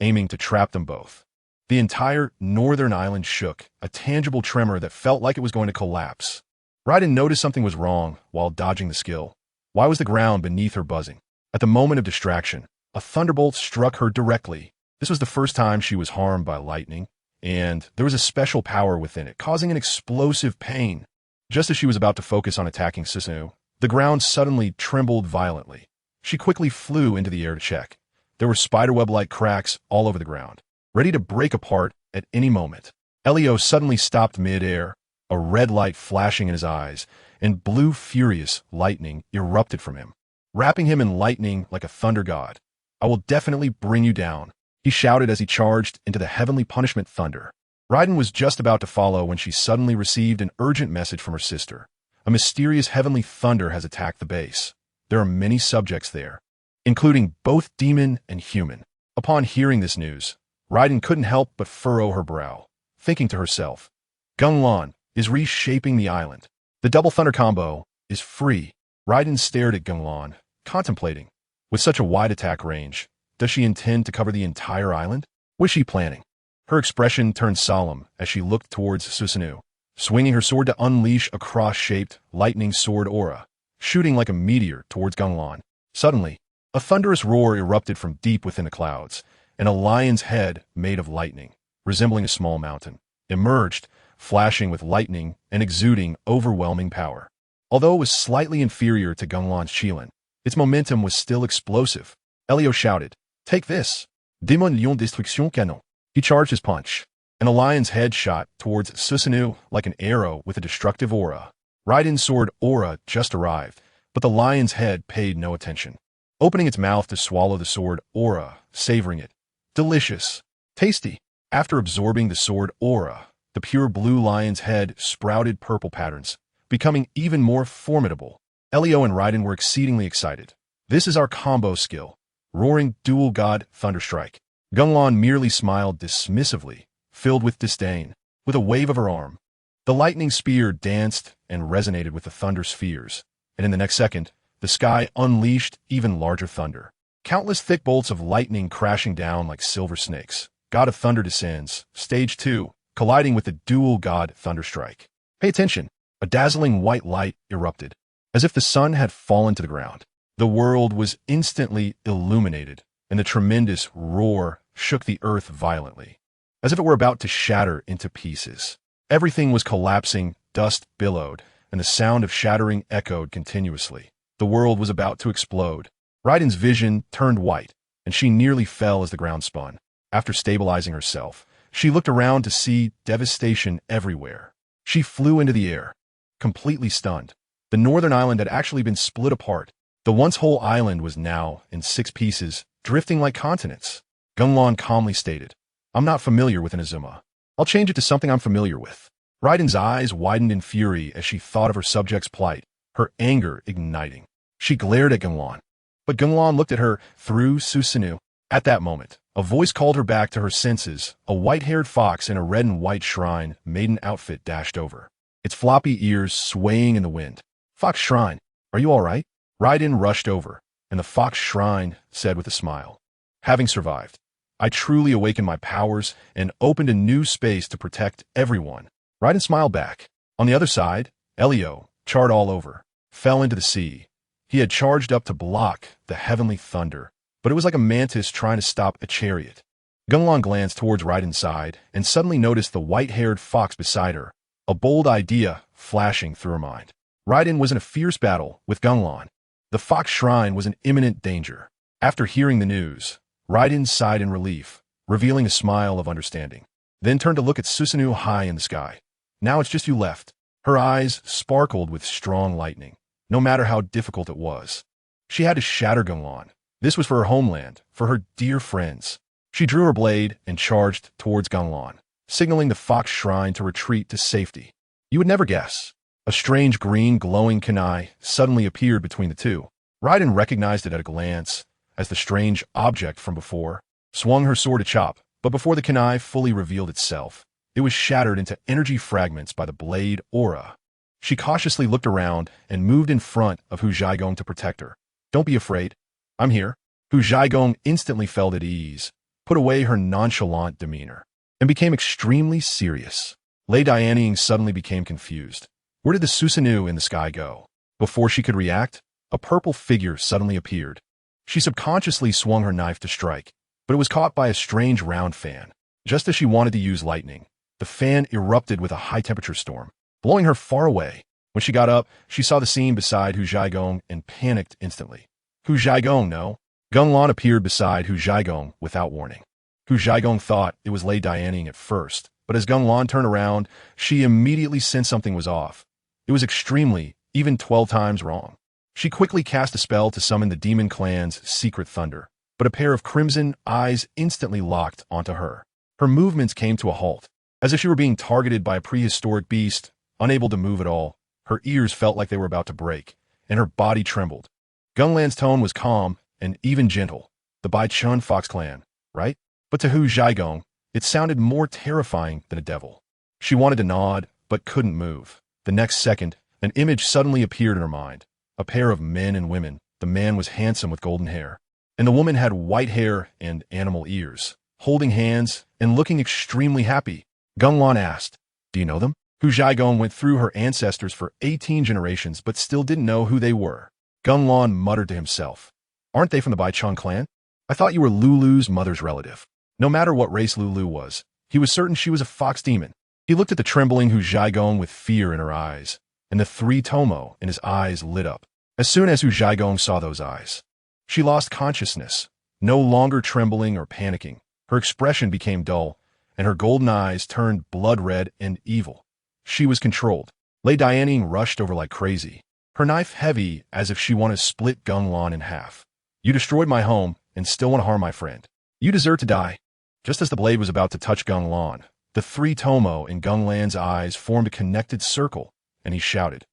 aiming to trap them both. The entire northern island shook, a tangible tremor that felt like it was going to collapse. Raiden noticed something was wrong while dodging the skill. Why was the ground beneath her buzzing? At the moment of distraction, a thunderbolt struck her directly. This was the first time she was harmed by lightning, and there was a special power within it, causing an explosive pain. Just as she was about to focus on attacking Susanoo, the ground suddenly trembled violently. She quickly flew into the air to check. There were spiderweb-like cracks all over the ground, ready to break apart at any moment. Elio suddenly stopped mid-air, a red light flashing in his eyes, and blue furious lightning erupted from him, wrapping him in lightning like a thunder god. I will definitely bring you down, he shouted as he charged into the heavenly punishment thunder. Raiden was just about to follow when she suddenly received an urgent message from her sister. A mysterious heavenly thunder has attacked the base. There are many subjects there, including both demon and human. Upon hearing this news, Raiden couldn't help but furrow her brow, thinking to herself, Gung Lan is reshaping the island. The double thunder combo is free. Raiden stared at Gung Lan, contemplating. With such a wide attack range, does she intend to cover the entire island? What is she planning? Her expression turned solemn as she looked towards Susanoo, swinging her sword to unleash a cross-shaped lightning sword aura, shooting like a meteor towards Gung Lan. Suddenly, a thunderous roar erupted from deep within the clouds, and a lion's head made of lightning, resembling a small mountain, emerged, flashing with lightning and exuding overwhelming power. Although it was slightly inferior to Gung Lan's Qilin, its momentum was still explosive. Elio shouted, "Take this! Demon Lion Destruction Canon!" He charged his punch, and a lion's head shot towards Susanoo like an arrow with a destructive aura. Raiden's sword aura just arrived, but the lion's head paid no attention, opening its mouth to swallow the sword aura, savoring it. Delicious. Tasty. After absorbing the sword aura, the pure blue lion's head sprouted purple patterns, becoming even more formidable. Elio and Raiden were exceedingly excited. This is our combo skill. Roaring Dual God Thunderstrike. Gung Lan merely smiled dismissively, filled with disdain. With a wave of her arm, the lightning spear danced and resonated with the thunder spheres, and in the next second, the sky unleashed even larger thunder. Countless thick bolts of lightning crashing down like silver snakes. God of Thunder descends, Stage 2, colliding with the dual God Thunderstrike. Pay attention. A dazzling white light erupted, as if the sun had fallen to the ground. The world was instantly illuminated, and the tremendous roar shook the earth violently, as if it were about to shatter into pieces. Everything was collapsing, dust billowed, and the sound of shattering echoed continuously. The world was about to explode. Raiden's vision turned white, and she nearly fell as the ground spun. After stabilizing herself, she looked around to see devastation everywhere. She flew into the air, completely stunned. The northern island had actually been split apart. The once whole island was now in 6 pieces, drifting like continents. Gung Lan calmly stated, "I'm not familiar with Inazuma. I'll change it to something I'm familiar with." Raiden's eyes widened in fury as she thought of her subject's plight, her anger igniting. She glared at Gung Lan, but Gung Lan looked at her through Susanoo. At that moment, a voice called her back to her senses. A white-haired fox in a red and white shrine maiden outfit dashed over, its floppy ears swaying in the wind. "Fox Shrine, are you all right?" Raiden rushed over, and the Fox Shrine said with a smile, "Having survived, I truly awakened my powers and opened a new space to protect everyone." Raiden smiled back. On the other side, Elio, charred all over, fell into the sea. He had charged up to block the heavenly thunder, but it was like a mantis trying to stop a chariot. Gung Lan glanced towards Raiden's side and suddenly noticed the white-haired fox beside her, a bold idea flashing through her mind. Raiden was in a fierce battle with Gung Lan. The Fox Shrine was in imminent danger. After hearing the news, Raiden sighed in relief, revealing a smile of understanding, then turned to look at Susanoo high in the sky. "Now it's just you left." Her eyes sparkled with strong lightning. No matter how difficult it was, she had to shatter Gung Lan. This was for her homeland, for her dear friends. She drew her blade and charged towards Gung Lan, signaling the Fox Shrine to retreat to safety. You would never guess. A strange green glowing kunai suddenly appeared between the two. Raiden recognized it at a glance as the strange object from before, swung her sword to chop, but before the kunai fully revealed itself, it was shattered into energy fragments by the blade aura. She cautiously looked around and moved in front of Hu Zhaigong to protect her. "Don't be afraid. I'm here." Hu Zhaigong instantly felt at ease, put away her nonchalant demeanor, and became extremely serious. Lei Dianying suddenly became confused. Where did the Susanoo in the sky go? Before she could react, a purple figure suddenly appeared. She subconsciously swung her knife to strike, but it was caught by a strange round fan. Just as she wanted to use lightning, the fan erupted with a high-temperature storm, blowing her far away. When she got up, she saw the scene beside Hu Zhaigong and panicked instantly. Hu Zhaigong, no. Gung Lan appeared beside Hu Zhaigong without warning. Hu Zhaigong thought it was Lei Dianying at first, but as Gung Lan turned around, she immediately sensed something was off. It was extremely, even 12 times wrong. She quickly cast a spell to summon the demon clan's secret thunder, but a pair of crimson eyes instantly locked onto her. Her movements came to a halt, as if she were being targeted by a prehistoric beast, unable to move at all. Her ears felt like they were about to break, and her body trembled. Gung Lan's tone was calm and even gentle. "The Bai Chun Fox Clan, right?" But to Hu Zhaigong, it sounded more terrifying than a devil. She wanted to nod, but couldn't move. The next second, an image suddenly appeared in her mind. A pair of men and women. The man was handsome with golden hair, and the woman had white hair and animal ears, holding hands and looking extremely happy. Gung Lan asked, "Do you know them?" Hu Zhaigong went through her ancestors for 18 generations but still didn't know who they were. Gung Lan muttered to himself, "Aren't they from the Bai Chun clan? I thought you were Lulu's mother's relative." No matter what race Lulu was, he was certain she was a fox demon. He looked at the trembling Hu Zhaigong with fear in her eyes, and the 3 tomo in his eyes lit up. As soon as Hu Zhaigong saw those eyes, she lost consciousness, no longer trembling or panicking. Her expression became dull, and her golden eyes turned blood red and evil. She was controlled. Lei Dianying rushed over like crazy, her knife heavy as if she wanted to split Gung Lan in half. "You destroyed my home and still want to harm my friend. You deserve to die." Just as the blade was about to touch Gung Lan, the 3 tomo in Gung Lan's eyes formed a connected circle, and he shouted,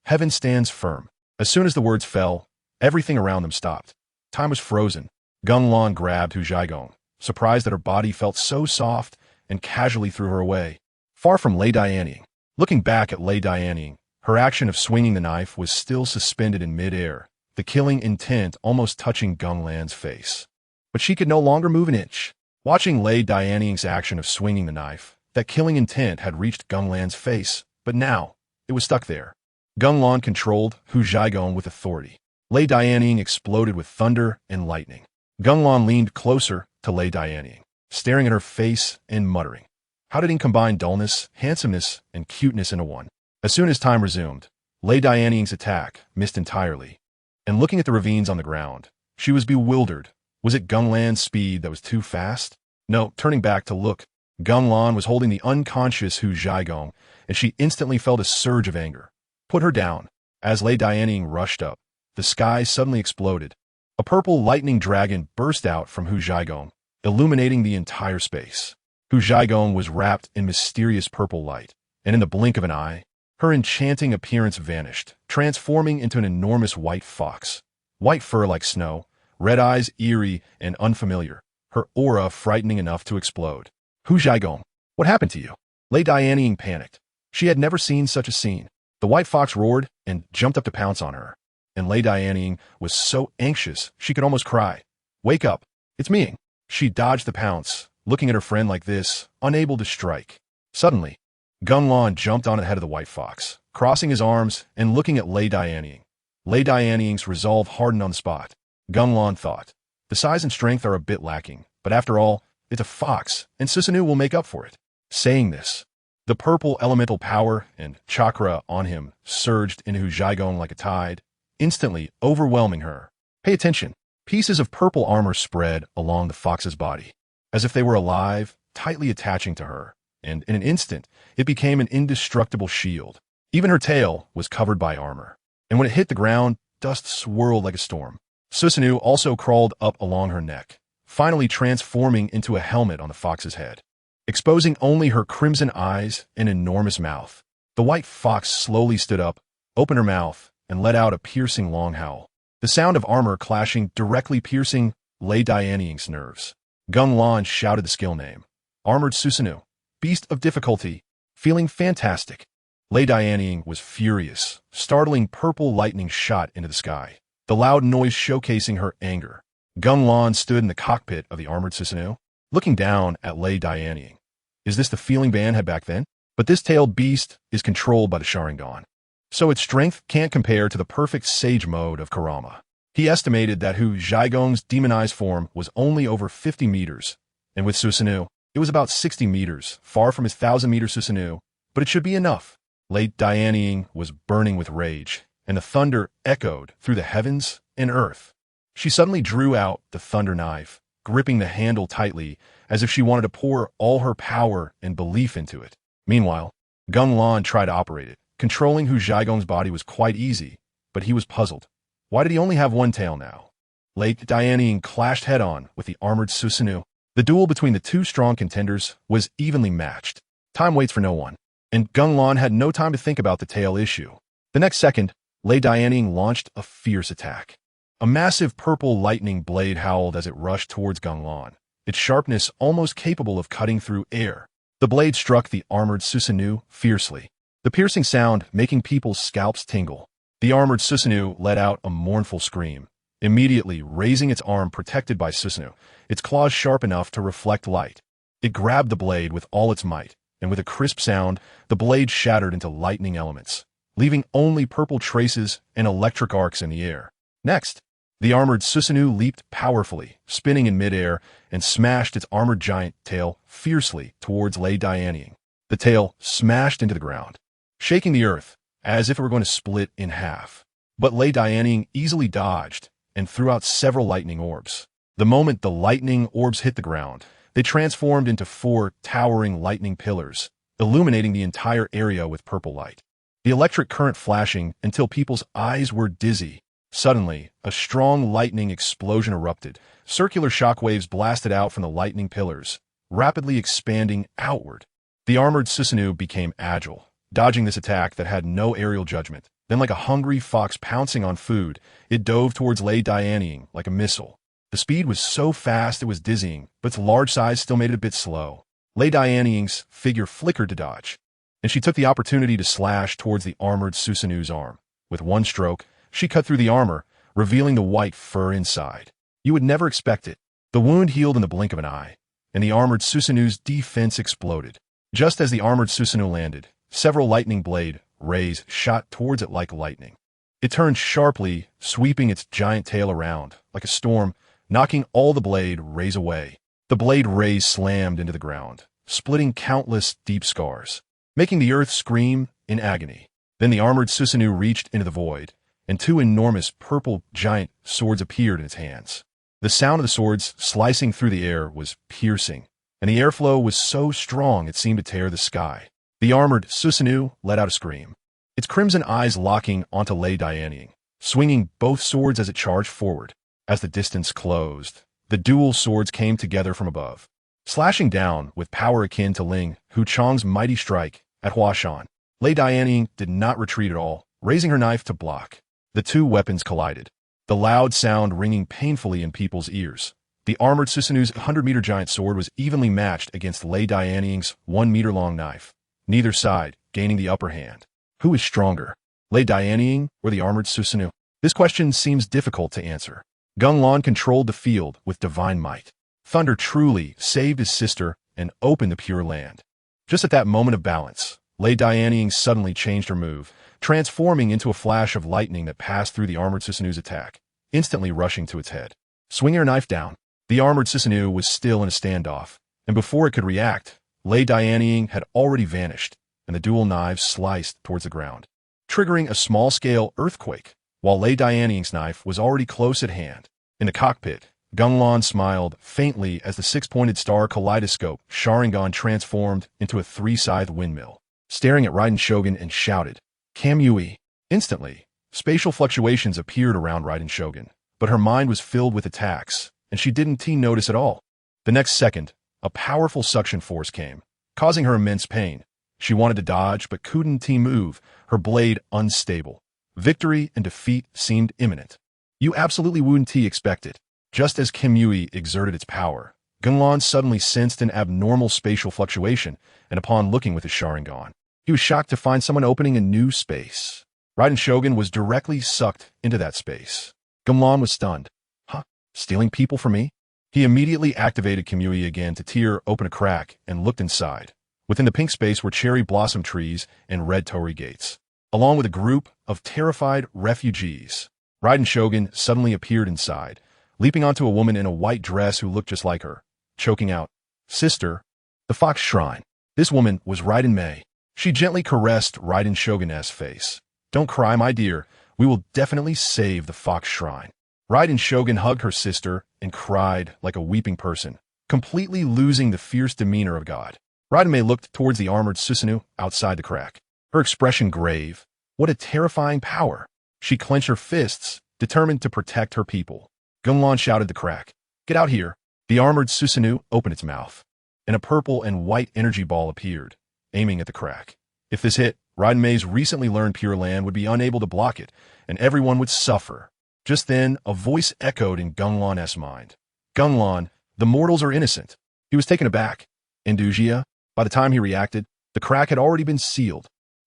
"Heaven stands firm." As soon as the words fell, everything around them stopped. Time was frozen. Gung Lan grabbed Hu Zhaigong, surprised that her body felt so soft, and casually threw her away. Far from Lei Dianying. Looking back at Lei Dianying, her action of swinging the knife was still suspended in mid-air, the killing intent almost touching Gung Lan's face. But she could no longer move an inch. Watching Lei Dianying's action of swinging the knife, that killing intent had reached Gung Lan's face, but now, it was stuck there. Gung Lan controlled Hu Zhaigong with authority. Lei Dianying exploded with thunder and lightning. Gung Lan leaned closer to Lei Dianying, staring at her face and muttering. How did he combine dullness, handsomeness, and cuteness into one? As soon as time resumed, Lei Dianying's attack missed entirely. And looking at the ravines on the ground, she was bewildered. Was it Gung Lan's speed that was too fast? No, turning back to look, Gung Lan was holding the unconscious Hu Zhaigong, and she instantly felt a surge of anger. Put her down. As Lei Dianying rushed up, the sky suddenly exploded. A purple lightning dragon burst out from Hu Zhaigong, illuminating the entire space. Hu Zhaigong was wrapped in mysterious purple light, and in the blink of an eye, her enchanting appearance vanished, transforming into an enormous white fox. White fur like snow, red eyes eerie and unfamiliar, her aura frightening enough to explode. Hu Zhaigong, what happened to you? Lei Dianying panicked. She had never seen such a scene. The white fox roared and jumped up to pounce on her. And Lei Dianying was so anxious she could almost cry. Wake up. It's me. She dodged the pounce, looking at her friend like this, unable to strike. Suddenly, Gung Lan jumped on ahead of the white fox, crossing his arms and looking at Lei Dianying. Lei Dianying's resolve hardened on the spot. Gung Lan thought, the size and strength are a bit lacking, but after all, it's a fox, and Susanoo will make up for it. Saying this, the purple elemental power and chakra on him surged into Hu Zhaigong like a tide, instantly overwhelming her. Pay attention. Pieces of purple armor spread along the fox's body, as if they were alive, tightly attaching to her, and in an instant, it became an indestructible shield. Even her tail was covered by armor, and when it hit the ground, dust swirled like a storm. Susanoo also crawled up along her neck, finally transforming into a helmet on the fox's head, exposing only her crimson eyes and enormous mouth. The white fox slowly stood up, opened her mouth, and let out a piercing long howl. The sound of armor clashing directly piercing Lei Dianying's nerves. Gung Lan shouted the skill name. Armored Susanoo. Beast of difficulty. Feeling fantastic. Lei Dianying was furious. Startling purple lightning shot into the sky, the loud noise showcasing her anger. Gung Lan stood in the cockpit of the armored Susanoo, looking down at Lei Dianying. Is this the feeling Ban had back then? But this tailed beast is controlled by the Sharingan, so its strength can't compare to the perfect sage mode of Kurama. He estimated that Hu Zhaigong's demonized form was only over 50 meters, and with Susanoo, it was about 60 meters, far from his 1,000-meter Susanoo, but it should be enough. Lei Dianying was burning with rage, and the thunder echoed through the heavens and earth. She suddenly drew out the thunder knife, gripping the handle tightly, as if she wanted to pour all her power and belief into it. Meanwhile, Gung Lan tried to operate it. Controlling Hu Zhaigong's body was quite easy, but he was puzzled. Why did he only have one tail now? Lei Dianying clashed head-on with the armored Susanoo. The duel between the two strong contenders was evenly matched. Time waits for no one, and Gung Lan had no time to think about the tail issue. The next second, Lei Dianying launched a fierce attack. A massive purple lightning blade howled as it rushed towards Gung Lan, its sharpness almost capable of cutting through air. The blade struck the armored Susanoo fiercely, the piercing sound making people's scalps tingle. The armored Susanoo let out a mournful scream, immediately raising its arm protected by Susanoo, its claws sharp enough to reflect light. It grabbed the blade with all its might, and with a crisp sound, the blade shattered into lightning elements, leaving only purple traces and electric arcs in the air. Next, the armored Susanoo leaped powerfully, spinning in midair, and smashed its armored giant tail fiercely towards Lei Dianying. The tail smashed into the ground, shaking the earth as if it were going to split in half. But Lei Dianying easily dodged and threw out several lightning orbs. The moment the lightning orbs hit the ground, they transformed into 4 towering lightning pillars, illuminating the entire area with purple light. The electric current flashing until people's eyes were dizzy. Suddenly, a strong lightning explosion erupted. Circular shockwaves blasted out from the lightning pillars, rapidly expanding outward. The armored Susanoo became agile, dodging this attack that had no aerial judgment. Then, like a hungry fox pouncing on food, it dove towards Lei Dianying like a missile. The speed was so fast it was dizzying, but its large size still made it a bit slow. Lei Dianying's figure flickered to dodge, and she took the opportunity to slash towards the armored Susanoo's arm. With one stroke, she cut through the armor, revealing the white fur inside. You would never expect it. The wound healed in the blink of an eye, and the armored Susanoo's defense exploded. Just as the armored Susanoo landed, several lightning blade rays shot towards it like lightning. It turned sharply, sweeping its giant tail around, like a storm, knocking all the blade rays away. The blade rays slammed into the ground, splitting countless deep scars, making the earth scream in agony. Then the armored Susanoo reached into the void, and two enormous purple giant swords appeared in its hands. The sound of the swords slicing through the air was piercing, and the airflow was so strong it seemed to tear the sky. The armored Susanoo let out a scream, its crimson eyes locking onto Lei Dianying, swinging both swords as it charged forward. As the distance closed, the dual swords came together from above, slashing down with power akin to Ling Huchang's mighty strike at Huashan. Lei Dianying did not retreat at all, raising her knife to block. The two weapons collided, the loud sound ringing painfully in people's ears. The armored Susanoo's 100-meter giant sword was evenly matched against Lei Dianying's 1-meter-long knife, neither side gaining the upper hand. Who is stronger, Lei Dianying or the armored Susanoo? This question seems difficult to answer. Gung Lan controlled the field with divine might. Thunder truly saved his sister and opened the Pure Land. Just at that moment of balance, Lei Dianying suddenly changed her move, transforming into a flash of lightning that passed through the armored Susanoo's attack, instantly rushing to its head. Swinging her knife down, the armored Susanoo was still in a standoff, and before it could react, Lei Dianying had already vanished, and the dual knives sliced towards the ground, triggering a small-scale earthquake, while Lei Dianying's knife was already close at hand. In the cockpit, Gung Lan smiled faintly as the six-pointed star kaleidoscope Sharingan transformed into a three-scythe windmill, staring at Raiden Shogun and shouted, Kamui! Instantly, spatial fluctuations appeared around Raiden Shogun, but her mind was filled with attacks, and she didn't notice at all. The next second, a powerful suction force came, causing her immense pain. She wanted to dodge, but couldn't move, her blade unstable. Victory and defeat seemed imminent. You absolutely wouldn't expect it. Just as Kamui exerted its power, Gung Lan suddenly sensed an abnormal spatial fluctuation, and upon looking with his Sharingan, he was shocked to find someone opening a new space. Raiden Shogun was directly sucked into that space. Gung Lan was stunned. Huh? Stealing people from me? He immediately activated Kamui again to tear open a crack and looked inside. Within the pink space were cherry blossom trees and red torii gates, along with a group of terrified refugees. Raiden Shogun suddenly appeared inside, leaping onto a woman in a white dress who looked just like her, choking out, Sister, the Fox Shrine. This woman was Raiden Mei. She gently caressed Raiden Shogun's face. Don't cry, my dear. We will definitely save the Fox Shrine. Raiden Shogun hugged her sister and cried like a weeping person, completely losing the fierce demeanor of God. Raiden Mei looked towards the armored Susanoo outside the crack, her expression grave. What a terrifying power. She clenched her fists, determined to protect her people. Gung Lan shouted to the crack, Get out here. The armored Susanoo opened its mouth, and a purple and white energy ball appeared, aiming at the crack. If this hit, Raiden Mei's recently learned Pure Land would be unable to block it, and everyone would suffer. Just then, a voice echoed in Gung Lan's mind. Gung Lan, the mortals are innocent. He was taken aback. Andujia, by the time he reacted, the crack had already been sealed.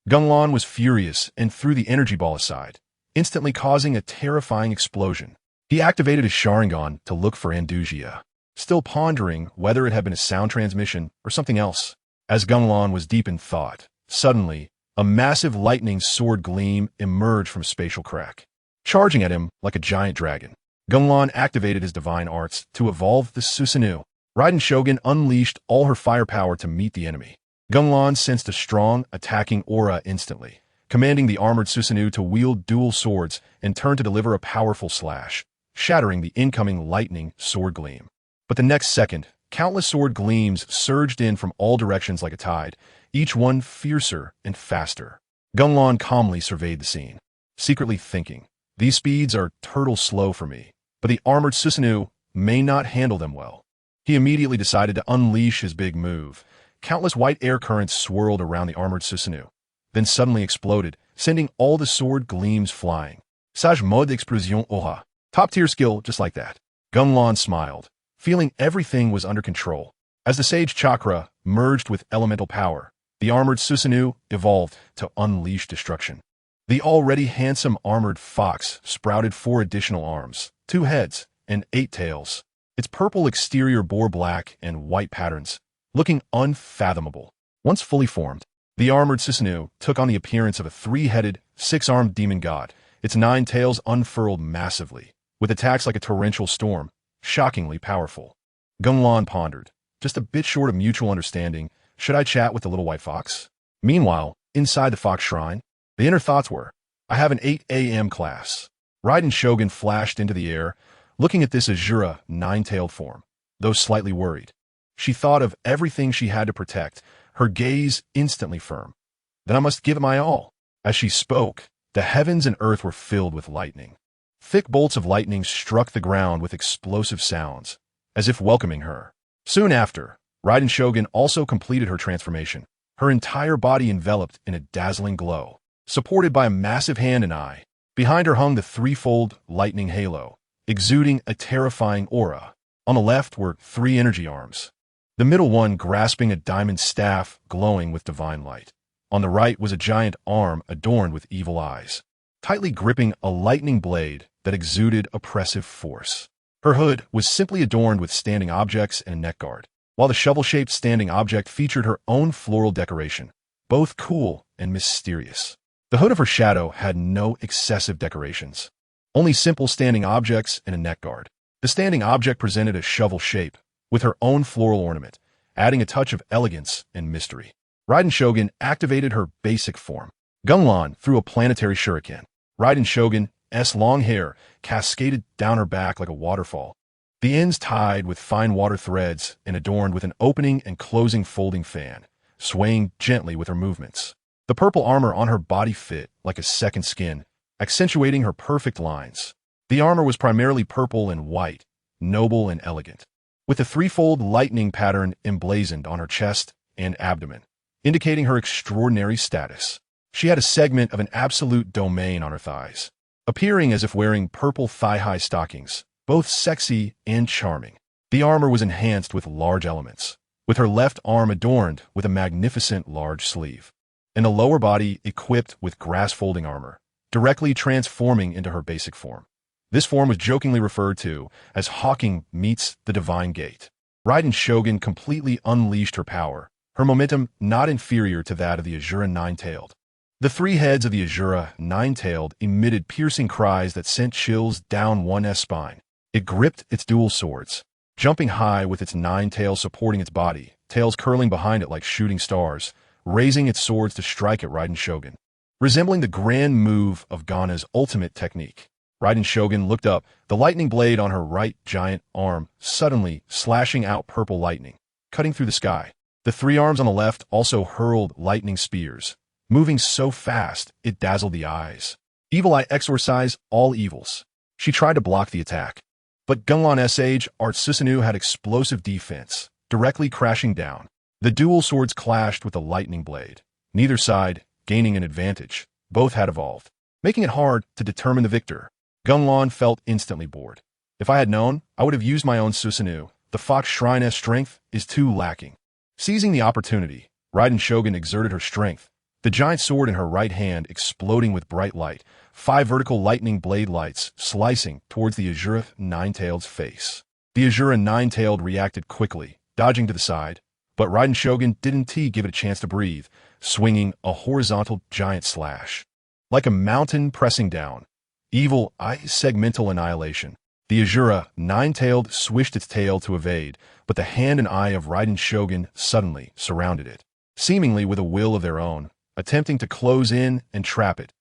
Gung Lan was furious and threw the energy ball aside, instantly causing a terrifying explosion. He activated his Sharingan to look for Andujia, still pondering whether it had been a sound transmission or something else. As Gung Lan was deep in thought, suddenly, a massive lightning sword gleam emerged from a spatial crack, charging at him like a giant dragon. Gung Lan activated his divine arts to evolve the Susanoo. Raiden Shogun unleashed all her firepower to meet the enemy. Gung Lan sensed a strong, attacking aura instantly, commanding the armored Susanoo to wield dual swords and turn to deliver a powerful slash, shattering the incoming lightning sword gleam. But the next second, countless sword gleams surged in from all directions like a tide, each one fiercer and faster. Gung Lan calmly surveyed the scene, secretly thinking, These speeds are turtle slow for me, but the armored Susanoo may not handle them well. He immediately decided to unleash his big move. Countless white air currents swirled around the armored Susanoo, then suddenly exploded, sending all the sword gleams flying. Sage mode d'explosion aura. Top-tier skill just like that. Gung Lan smiled, feeling everything was under control. As the Sage Chakra merged with elemental power, the armored Susanoo evolved to unleash destruction. The already handsome armored fox sprouted 4 additional arms, 2 heads, and 8 tails. Its purple exterior bore black and white patterns, looking unfathomable. Once fully formed, the armored Susanoo took on the appearance of a 3-headed, 6-armed demon god. Its 9 tails unfurled massively, with attacks like a torrential storm, shockingly powerful. Gung Lan pondered, just a bit short of mutual understanding. Should I chat with the little white fox? Meanwhile, inside the fox shrine, the inner thoughts were, I have an 8 a.m. class. Raiden Shogun flashed into the air, looking at this Azura 9-tailed form, though slightly worried. She thought of everything she had to protect, her gaze instantly firm. Then I must give it my all. As she spoke, the heavens and earth were filled with lightning. Thick bolts of lightning struck the ground with explosive sounds, as if welcoming her. Soon after, Raiden Shogun also completed her transformation, her entire body enveloped in a dazzling glow, supported by a massive hand and eye. Behind her hung the 3-fold lightning halo, exuding a terrifying aura. On the left were 3 energy arms, the middle one grasping a diamond staff glowing with divine light. On the right was a giant arm adorned with evil eyes, tightly gripping a lightning blade that exuded oppressive force. Her hood was simply adorned with standing objects and a neck guard, while the shovel-shaped standing object featured her own floral decoration, both cool and mysterious. The hood of her shadow had no excessive decorations, only simple standing objects and a neck guard. The standing object presented a shovel shape, with her own floral ornament, adding a touch of elegance and mystery. Raiden Shogun activated her basic form. Gung Lan threw a planetary shuriken. Raiden Shogun's long hair cascaded down her back like a waterfall, the ends tied with fine water threads and adorned with an opening and closing folding fan, swaying gently with her movements. The purple armor on her body fit like a second skin, accentuating her perfect lines. The armor was primarily purple and white, noble and elegant, with a 3-fold lightning pattern emblazoned on her chest and abdomen, indicating her extraordinary status. She had a segment of an absolute domain on her thighs, appearing as if wearing purple thigh-high stockings, both sexy and charming. The armor was enhanced with large elements, with her left arm adorned with a magnificent large sleeve, and the lower body equipped with grass-folding armor, directly transforming into her basic form. This form was jokingly referred to as Hawking meets the Divine Gate. Raiden Shogun completely unleashed her power, her momentum not inferior to that of the Azura 9-tailed. The 3 heads of the Azura 9-tailed emitted piercing cries that sent chills down one's spine. It gripped its dual swords, jumping high with its 9 tails supporting its body, tails curling behind it like shooting stars, raising its swords to strike at Raiden Shogun. Resembling the grand move of Gana's ultimate technique, Raiden Shogun looked up, the lightning blade on her right giant arm suddenly slashing out purple lightning, cutting through the sky. The 3 arms on the left also hurled lightning spears, moving so fast it dazzled the eyes. Evil Eye exorcised all evils. She tried to block the attack, but Gung Lan's Sage Art Susanoo had explosive defense, directly crashing down. The dual swords clashed with the lightning blade, neither side gaining an advantage. Both had evolved, making it hard to determine the victor. Gung Lan felt instantly bored. If I had known, I would have used my own Susanoo. The Fox Shrine's strength is too lacking. Seizing the opportunity, Raiden Shogun exerted her strength, the giant sword in her right hand exploding with bright light, 5 vertical lightning blade lights slicing towards the Azura 9-tailed's face. The Azura 9-tailed reacted quickly, dodging to the side, but Raiden Shogun didn't give it a chance to breathe, swinging a horizontal giant slash. Like a mountain pressing down, Evil Eye segmental annihilation. The Azura 9-tailed swished its tail to evade, but the hand and eye of Raiden Shogun suddenly surrounded it, seemingly with a will of their own, attempting to close in and trap it.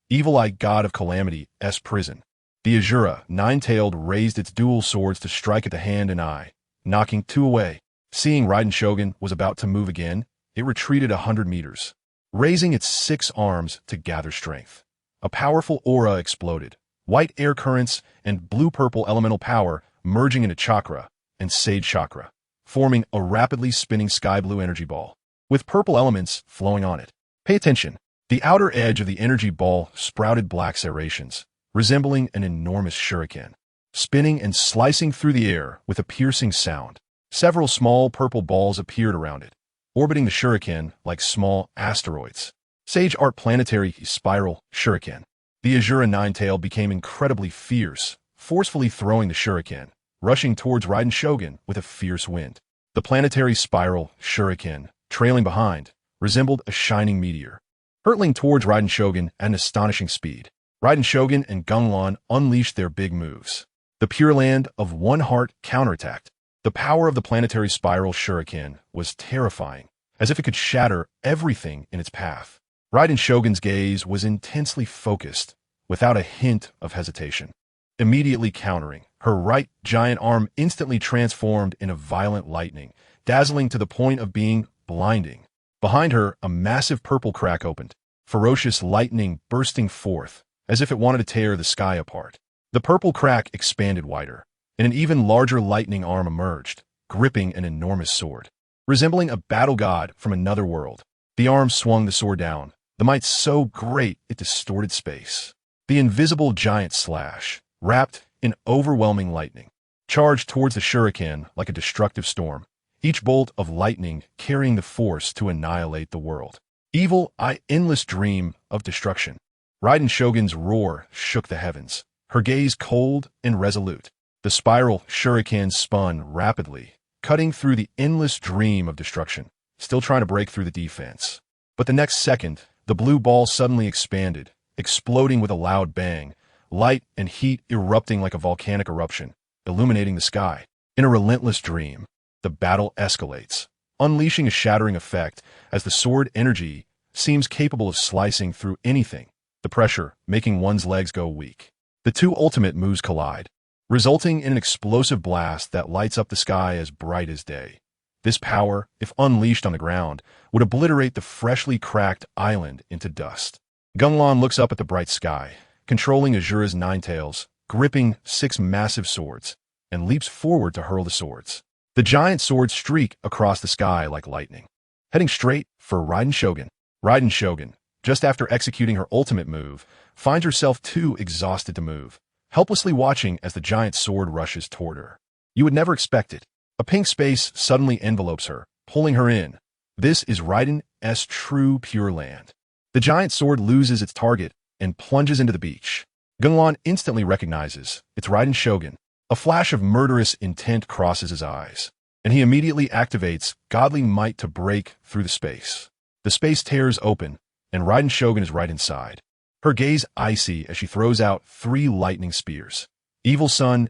Evil Eye God of Calamity's prison. The Azura 9-tailed raised its dual swords to strike at the hand and eye, knocking 2 away. Seeing Raiden Shogun was about to move again, it retreated 100 meters, raising its 6 arms to gather strength. A powerful aura exploded, white air currents and blue-purple elemental power merging into chakra and sage chakra, forming a rapidly spinning sky-blue energy ball, with purple elements flowing on it. Pay attention. The outer edge of the energy ball sprouted black serrations, resembling an enormous shuriken. spinning and slicing through the air with a piercing sound. Several small purple balls appeared around it, orbiting the shuriken like small asteroids. Sage Art Planetary Spiral Shuriken. The Azura Ninetail became incredibly fierce, forcefully throwing the shuriken, rushing towards Raiden Shogun with a fierce wind. The planetary spiral shuriken, trailing behind, resembled a shining meteor, hurtling towards Raiden Shogun at an astonishing speed. Raiden Shogun and Gung Lan unleashed their big moves. The Pure Land of One Heart counterattacked. The power of the planetary spiral shuriken was terrifying, as if it could shatter everything in its path. Raiden Shogun's gaze was intensely focused, without a hint of hesitation. Immediately countering, her right giant arm instantly transformed into violent lightning, dazzling to the point of being blinding. Behind her, a massive purple crack opened, ferocious lightning bursting forth, as if it wanted to tear the sky apart. The purple crack expanded wider, and an even larger lightning arm emerged, gripping an enormous sword. Resembling a battle god from another world, the arm swung the sword down, the might so great it distorted space. The invisible giant slash, wrapped in overwhelming lightning, charged towards the shuriken like a destructive storm, each bolt of lightning carrying the force to annihilate the world. Evil eye, endless dream of destruction. Raiden Shogun's roar shook the heavens, her gaze cold and resolute. The spiral shuriken spun rapidly, cutting through the endless dream of destruction, still trying to break through the defense. But the next second, the blue ball suddenly expanded, exploding with a loud bang, light and heat erupting like a volcanic eruption, illuminating the sky. In a relentless dream, the battle escalates, unleashing a shattering effect as the sword energy seems capable of slicing through anything, the pressure making one's legs go weak. The two ultimate moves collide, resulting in an explosive blast that lights up the sky as bright as day. This power, if unleashed on the ground, would obliterate the freshly cracked island into dust. Gung Lan looks up at the bright sky, controlling Azura's Ninetails, gripping 6 massive swords, and leaps forward to hurl the swords. The giant swords streak across the sky like lightning, heading straight for Raiden Shogun. Raiden Shogun, just after executing her ultimate move, finds herself too exhausted to move, helplessly watching as the giant sword rushes toward her. You would never expect it. A pink space suddenly envelopes her, pulling her in. This is Raiden's true Pure Land. The giant sword loses its target and plunges into the beach. Gung Lan instantly recognizes it's Raiden Shogun. A flash of murderous intent crosses his eyes, and he immediately activates godly might to break through the space. The space tears open, and Raiden Shogun is right inside. Her gaze icy as she throws out 3 lightning spears. Evil Sun's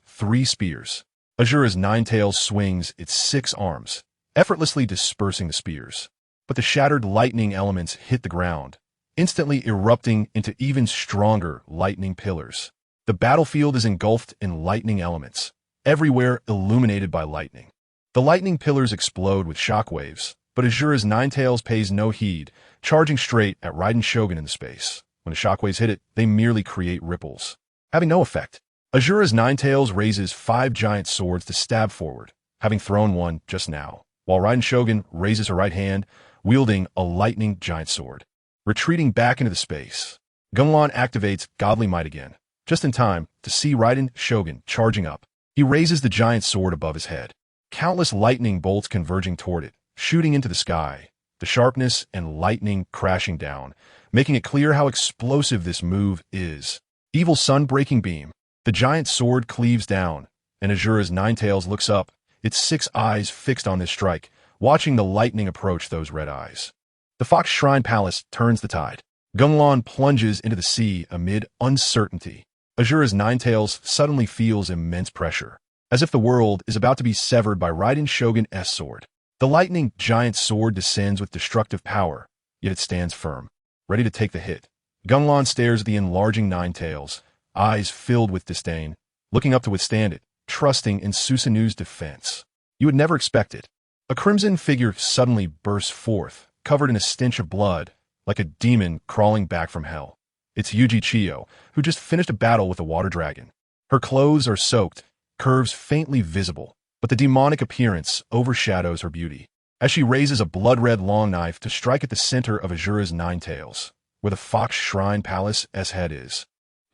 3 spears. Azura's Ninetails swings its 6 arms, effortlessly dispersing the spears. But the shattered lightning elements hit the ground, instantly erupting into even stronger lightning pillars. The battlefield is engulfed in lightning elements, everywhere illuminated by lightning. The lightning pillars explode with shockwaves, but Azura's Ninetails pays no heed, charging straight at Raiden Shogun in the space. When the shockwaves hit it, they merely create ripples, having no effect. Azura's Ninetails raises 5 giant swords to stab forward, having thrown one just now, while Raiden Shogun raises her right hand, wielding a lightning giant sword. Retreating back into the space, Gung Lan activates godly might again, just in time to see Raiden Shogun charging up. He raises the giant sword above his head, countless lightning bolts converging toward it, shooting into the sky, the sharpness and lightning crashing down, making it clear how explosive this move is. Evil Sun breaking beam. The giant sword cleaves down, and Azura's Ninetails looks up, its 6 eyes fixed on this strike, watching the lightning approach those red eyes. The Fox Shrine Palace turns the tide. Gung Lan plunges into the sea amid uncertainty. Azura's Ninetails suddenly feels immense pressure, as if the world is about to be severed by Raiden Shogun's sword. The lightning giant sword descends with destructive power, yet it stands firm, ready to take the hit. Gung Lan stares at the enlarging Ninetails, eyes filled with disdain, looking up to withstand it, trusting in Susanoo's defense. You would never expect it. A crimson figure suddenly bursts forth, covered in a stench of blood, like a demon crawling back from hell. It's Yuji Chiyo, who just finished a battle with a water dragon. Her clothes are soaked, curves faintly visible, but the demonic appearance overshadows her beauty, as she raises a blood-red long knife to strike at the center of Azura's Ninetails, where the Fox Shrine Palace's head is.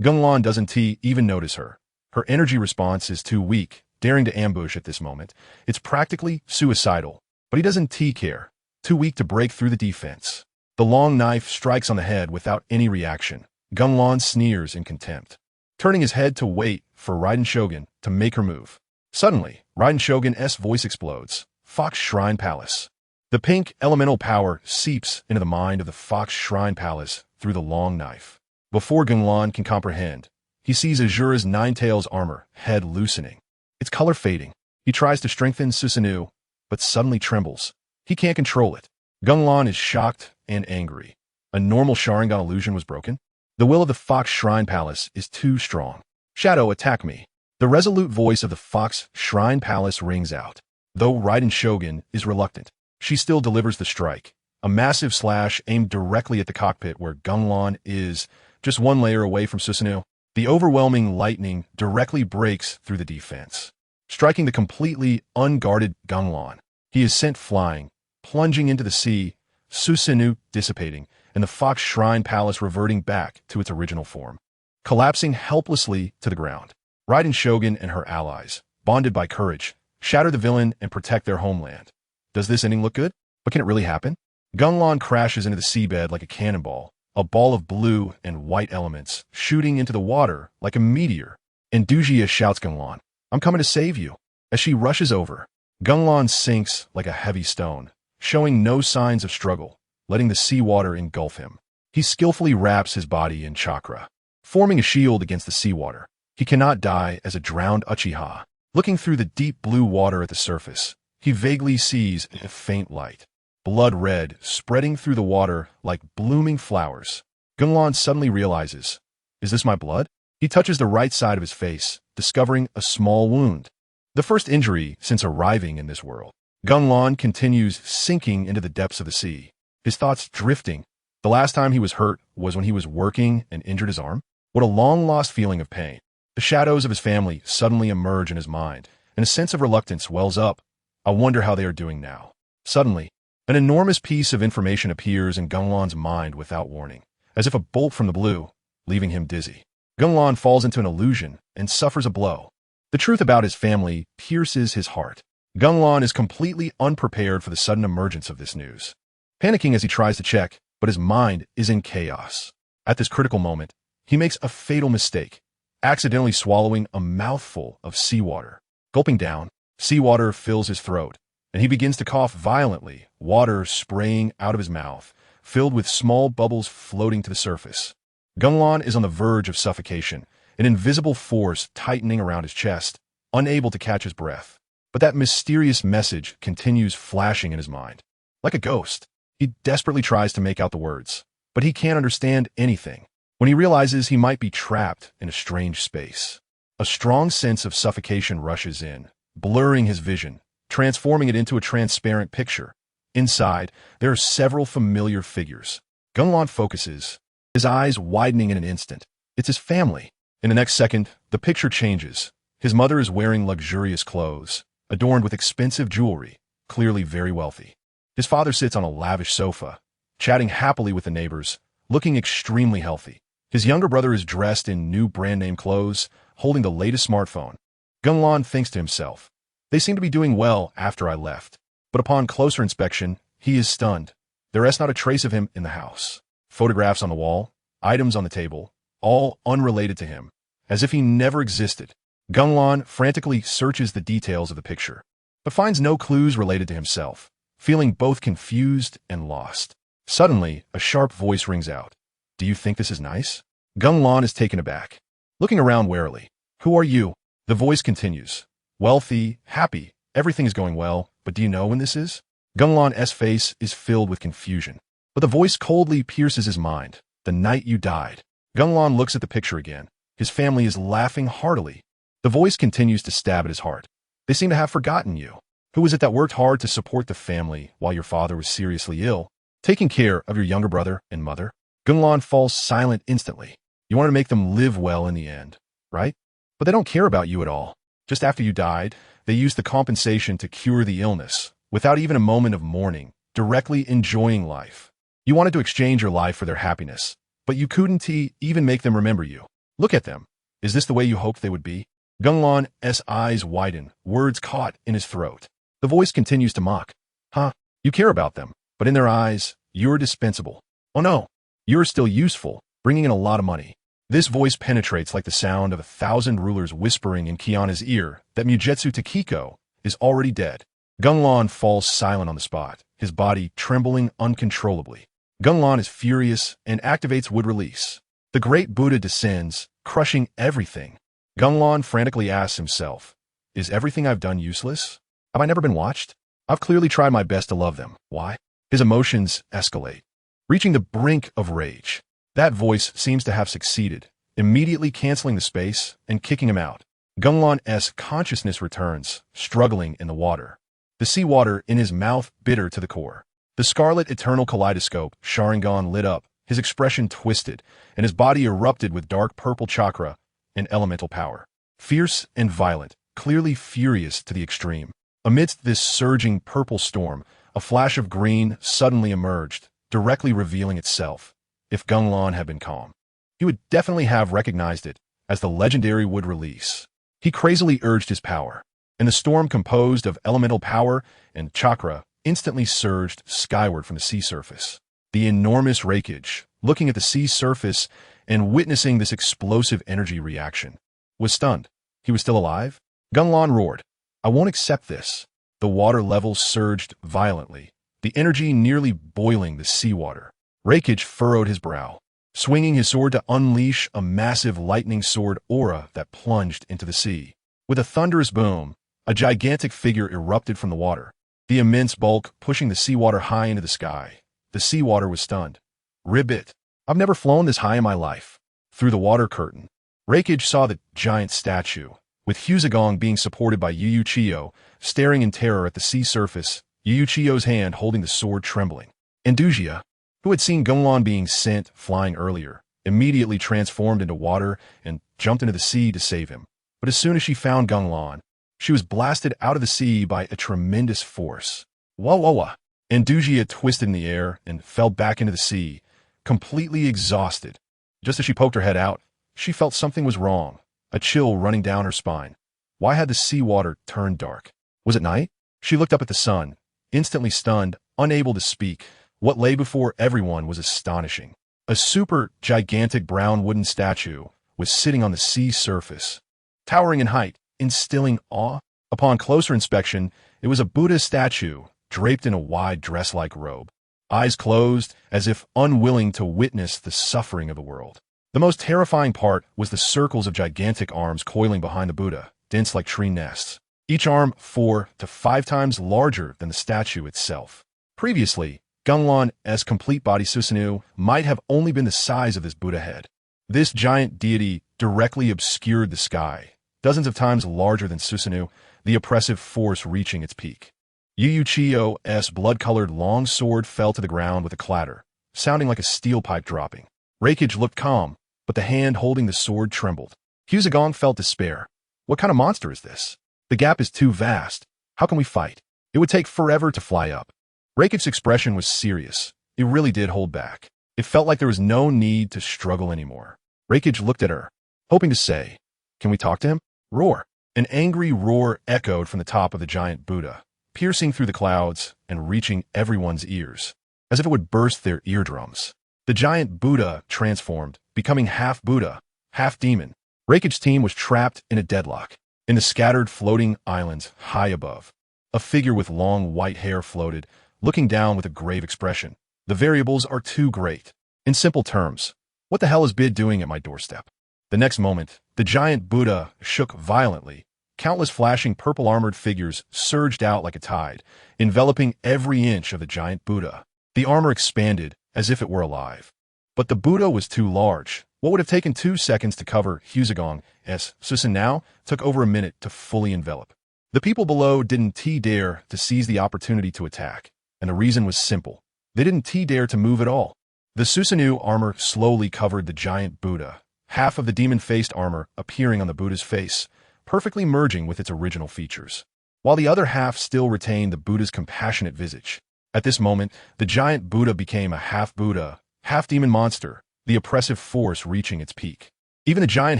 Gung Lan doesn't even notice her. Her energy response is too weak, daring to ambush at this moment. It's practically suicidal, but he doesn't care. Too weak to break through the defense. The long knife strikes on the head without any reaction. Gung Lan sneers in contempt, turning his head to wait for Raiden Shogun to make her move. Suddenly, Raiden Shogun's voice explodes. Fox Shrine Palace. The pink elemental power seeps into the mind of the Fox Shrine Palace through the long knife. Before Gung Lan can comprehend, he sees Azura's Ninetales armor head loosening, its color fading. He tries to strengthen Susanoo, but suddenly trembles. He can't control it. Gung Lan is shocked and angry. A normal Sharingan illusion was broken. The will of the Fox Shrine Palace is too strong. Shadow, attack me. The resolute voice of the Fox Shrine Palace rings out. Though Raiden Shogun is reluctant, she still delivers the strike. A massive slash aimed directly at the cockpit where Gung Lan is, just one layer away from Susanoo. The overwhelming lightning directly breaks through the defense, striking the completely unguarded Gung Lan. He is sent flying, plunging into the sea, Susanoo dissipating, and the Fox Shrine Palace reverting back to its original form, collapsing helplessly to the ground. Raiden Shogun and her allies, bonded by courage, shatter the villain and protect their homeland. Does this ending look good? But can it really happen? Gung Lan crashes into the seabed like a cannonball, a ball of blue and white elements shooting into the water like a meteor. Andujia shouts Gung Lan, "I'm coming to save you." As she rushes over, Gung Lan sinks like a heavy stone, showing no signs of struggle, letting the seawater engulf him. He skillfully wraps his body in chakra, forming a shield against the seawater. He cannot die as a drowned Uchiha. Looking through the deep blue water at the surface, he vaguely sees a faint light, blood red, spreading through the water like blooming flowers. Gung Lan suddenly realizes, is this my blood? He touches the right side of his face, discovering a small wound. The first injury since arriving in this world. Gung Lan continues sinking into the depths of the sea, his thoughts drifting. The last time he was hurt was when he was working and injured his arm. What a long-lost feeling of pain. The shadows of his family suddenly emerge in his mind, and a sense of reluctance wells up. I wonder how they are doing now. Suddenly, an enormous piece of information appears in Gung Lan's mind without warning, as if a bolt from the blue, leaving him dizzy. Gung Lan falls into an illusion and suffers a blow. The truth about his family pierces his heart. Gung Lan is completely unprepared for the sudden emergence of this news, panicking as he tries to check, but his mind is in chaos. At this critical moment, he makes a fatal mistake, accidentally swallowing a mouthful of seawater. Gulping down, seawater fills his throat, and he begins to cough violently, water spraying out of his mouth, filled with small bubbles floating to the surface. Gung Lan is on the verge of suffocation, an invisible force tightening around his chest, unable to catch his breath. But that mysterious message continues flashing in his mind. Like a ghost, he desperately tries to make out the words, but he can't understand anything. When he realizes he might be trapped in a strange space, a strong sense of suffocation rushes in, blurring his vision, transforming it into a transparent picture. Inside, there are several familiar figures. Gung Lan focuses, his eyes widening in an instant. It's his family. In the next second, the picture changes. His mother is wearing luxurious clothes, adorned with expensive jewelry, clearly very wealthy. His father sits on a lavish sofa, chatting happily with the neighbors, looking extremely healthy. His younger brother is dressed in new brand-name clothes, holding the latest smartphone. Gung Lan thinks to himself, they seem to be doing well after I left. But upon closer inspection, he is stunned. There is not a trace of him in the house. Photographs on the wall, items on the table, all unrelated to him, as if he never existed. Gung Lan frantically searches the details of the picture, but finds no clues related to himself, feeling both confused and lost. Suddenly, a sharp voice rings out. Do you think this is nice? Gung Lan is taken aback, looking around warily. Who are you? The voice continues. Wealthy, happy, everything is going well, but do you know when this is? Gung Lan's face is filled with confusion, but the voice coldly pierces his mind. The night you died. Gung Lan looks at the picture again. His family is laughing heartily. The voice continues to stab at his heart. They seem to have forgotten you. Who was it that worked hard to support the family while your father was seriously ill, taking care of your younger brother and mother? Gung Lan falls silent instantly. You wanted to make them live well in the end, right? But they don't care about you at all. Just after you died, they used the compensation to cure the illness, without even a moment of mourning, directly enjoying life. You wanted to exchange your life for their happiness, but you couldn't even make them remember you. Look at them. Is this the way you hoped they would be? Gung Lan's eyes widen, words caught in his throat. The voice continues to mock. Huh, you care about them, but in their eyes, you're dispensable. Oh no, you're still useful, bringing in a lot of money. This voice penetrates like the sound of 1,000 rulers whispering in Kiana's ear that Mugetsu Takiko is already dead. Gung Lan falls silent on the spot, his body trembling uncontrollably. Gung Lan is furious and activates wood release. The great Buddha descends, crushing everything. Gung Lan frantically asks himself, is everything I've done useless? Have I never been watched? I've clearly tried my best to love them. Why? His emotions escalate, reaching the brink of rage. That voice seems to have succeeded, immediately canceling the space and kicking him out. Gung Lan's consciousness returns, struggling in the water. The seawater in his mouth bitter to the core. The scarlet eternal kaleidoscope, Sharingan lit up, his expression twisted, and his body erupted with dark purple chakra and elemental power. Fierce and violent, clearly furious to the extreme. Amidst this surging purple storm, a flash of green suddenly emerged, directly revealing itself. If Gung Lan had been calm, he would definitely have recognized it as the legendary wood release. He crazily urged his power, and the storm composed of elemental power and chakra instantly surged skyward from the sea surface. The enormous Raikage, looking at the sea surface and witnessing this explosive energy reaction, was stunned. He was still alive? Gung Lan roared, I won't accept this. The water level surged violently, the energy nearly boiling the seawater. Raikage furrowed his brow, swinging his sword to unleash a massive lightning sword aura that plunged into the sea. With a thunderous boom, a gigantic figure erupted from the water, the immense bulk pushing the seawater high into the sky. The seawater was stunned. Ribbit. I've never flown this high in my life. Through the water curtain, Raikage saw the giant statue, with Fusagong being supported by Yu Chiyo, staring in terror at the sea surface, Yu Chiyo's hand holding the sword trembling. Andujia, who had seen Gung Lan being sent flying earlier, immediately transformed into water and jumped into the sea to save him. But as soon as she found Gung Lan, she was blasted out of the sea by a tremendous force. Wah! Andujia twisted in the air and fell back into the sea, completely exhausted. Just as she poked her head out, she felt something was wrong, a chill running down her spine. Why had the seawater turned dark? Was it night? She looked up at the sun, instantly stunned, unable to speak. What lay before everyone was astonishing. A super gigantic brown wooden statue was sitting on the sea surface, towering in height, instilling awe. Upon closer inspection, it was a Buddha statue draped in a wide dress-like robe, eyes closed as if unwilling to witness the suffering of the world. The most terrifying part was the circles of gigantic arms coiling behind the Buddha, dense like tree nests, each arm 4 to 5 times larger than the statue itself. Previously, Gung Lan's complete body Susanoo might have only been the size of this Buddha head. This giant deity directly obscured the sky, dozens of times larger than Susanoo, the oppressive force reaching its peak. Yu Chiyo's blood-colored long sword fell to the ground with a clatter, sounding like a steel pipe dropping. Raikage looked calm, but the hand holding the sword trembled. Fusagong felt despair. What kind of monster is this? The gap is too vast. How can we fight? It would take forever to fly up. Raikage's expression was serious. It really did hold back. It felt like there was no need to struggle anymore. Raikage looked at her, hoping to say, Can we talk to him? Roar. An angry roar echoed from the top of the giant Buddha, piercing through the clouds and reaching everyone's ears, as if it would burst their eardrums. The giant Buddha transformed, becoming half Buddha, half demon. Raikage's team was trapped in a deadlock, in the scattered floating islands high above. A figure with long white hair floated, looking down with a grave expression. The variables are too great. In simple terms, what the hell is Bid doing at my doorstep? The next moment, the giant Buddha shook violently. Countless flashing purple-armored figures surged out like a tide, enveloping every inch of the giant Buddha. The armor expanded as if it were alive. But the Buddha was too large. What would have taken 2 seconds to cover Fusagong's Susanoo took over a minute to fully envelop. The people below didn't dare to seize the opportunity to attack, and the reason was simple. They didn't dare to move at all. The Susanoo armor slowly covered the giant Buddha, half of the demon-faced armor appearing on the Buddha's face, perfectly merging with its original features, while the other half still retained the Buddha's compassionate visage. At this moment, the giant Buddha became a half Buddha, half demon monster, the oppressive force reaching its peak. Even the giant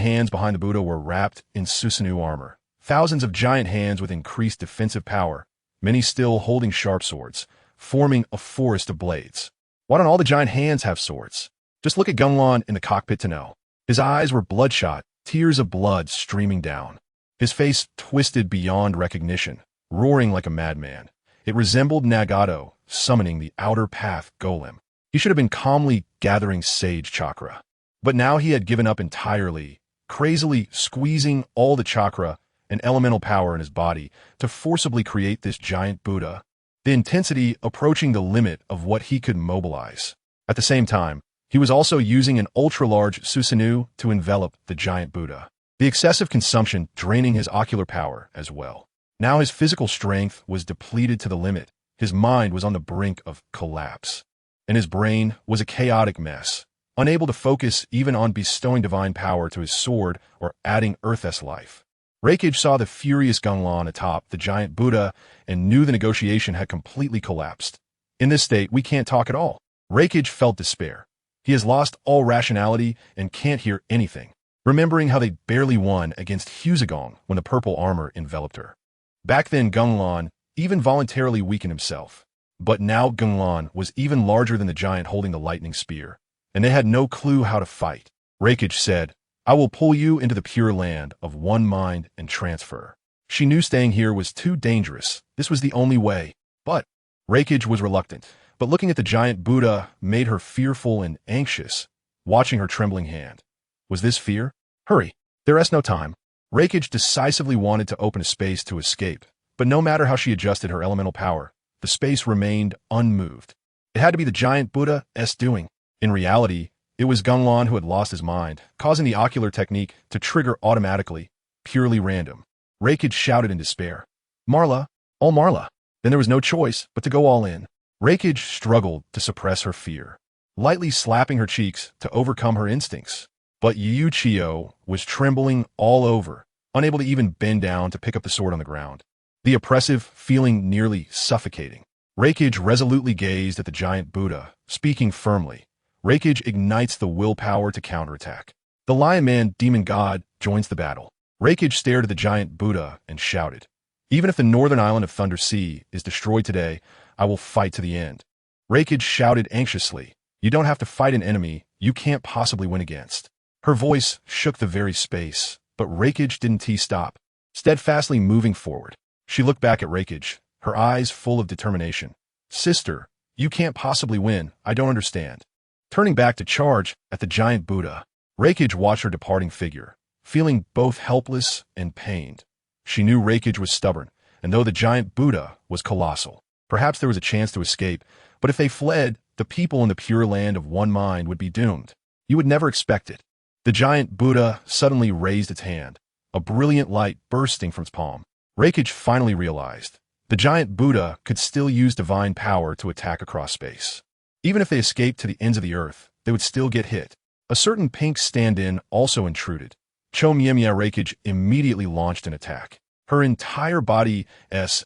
hands behind the Buddha were wrapped in Susanoo armor. Thousands of giant hands with increased defensive power, many still holding sharp swords, forming a forest of blades. Why don't all the giant hands have swords? Just look at Gung Lan in the cockpit to know. His eyes were bloodshot, tears of blood streaming down. His face twisted beyond recognition, roaring like a madman. It resembled Nagato, summoning the outer path golem. He should have been calmly gathering sage chakra. But now he had given up entirely, crazily squeezing all the chakra and elemental power in his body to forcibly create this giant Buddha, the intensity approaching the limit of what he could mobilize. At the same time, he was also using an ultra-large Susanoo to envelop the giant Buddha, the excessive consumption draining his ocular power as well. Now his physical strength was depleted to the limit, his mind was on the brink of collapse, and his brain was a chaotic mess, unable to focus even on bestowing divine power to his sword or adding Earth's life. Raikage saw the furious Gung Lan atop the giant Buddha and knew the negotiation had completely collapsed. In this state, we can't talk at all. Raikage felt despair. He has lost all rationality and can't hear anything, remembering how they barely won against Huzagong when the purple armor enveloped her. Back then, Gung Lan even voluntarily weakened himself. But now Gung Lan was even larger than the giant holding the lightning spear, and they had no clue how to fight. Raikage said, "I will pull you into the pure land of one mind and transfer." She knew staying here was too dangerous. This was the only way. But Raikage was reluctant. But looking at the giant Buddha made her fearful and anxious, watching her trembling hand. Was this fear? Hurry, there is no time. Raikage decisively wanted to open a space to escape, but no matter how she adjusted her elemental power, the space remained unmoved. It had to be the giant Buddha's doing. In reality, it was Gung Lan who had lost his mind, causing the ocular technique to trigger automatically, purely random. Raikage shouted in despair, "Marla, all Marla." Then there was no choice but to go all in. Raikage struggled to suppress her fear, lightly slapping her cheeks to overcome her instincts. But Liyue was trembling all over, unable to even bend down to pick up the sword on the ground, the oppressive feeling nearly suffocating. Raikage resolutely gazed at the giant Buddha, speaking firmly. Raikage ignites the willpower to counterattack. The Lion Man demon god joins the battle. Raikage stared at the giant Buddha and shouted, "Even if the northern island of Thunder Sea is destroyed today, I will fight to the end." Raikage shouted anxiously, "You don't have to fight an enemy you can't possibly win against." Her voice shook the very space, but Raikage didn't stop, steadfastly moving forward. She looked back at Raikage, her eyes full of determination. "Sister, you can't possibly win, I don't understand." Turning back to charge at the giant Buddha, Raikage watched her departing figure, feeling both helpless and pained. She knew Raikage was stubborn, and though the giant Buddha was colossal, perhaps there was a chance to escape, but if they fled, the people in the pure land of one mind would be doomed. You would never expect it. The giant Buddha suddenly raised its hand, a brilliant light bursting from its palm. Raikage finally realized the giant Buddha could still use divine power to attack across space. Even if they escaped to the ends of the earth, they would still get hit. A certain pink stand-in also intruded. Chomyemya Raikage immediately launched an attack, her entire body's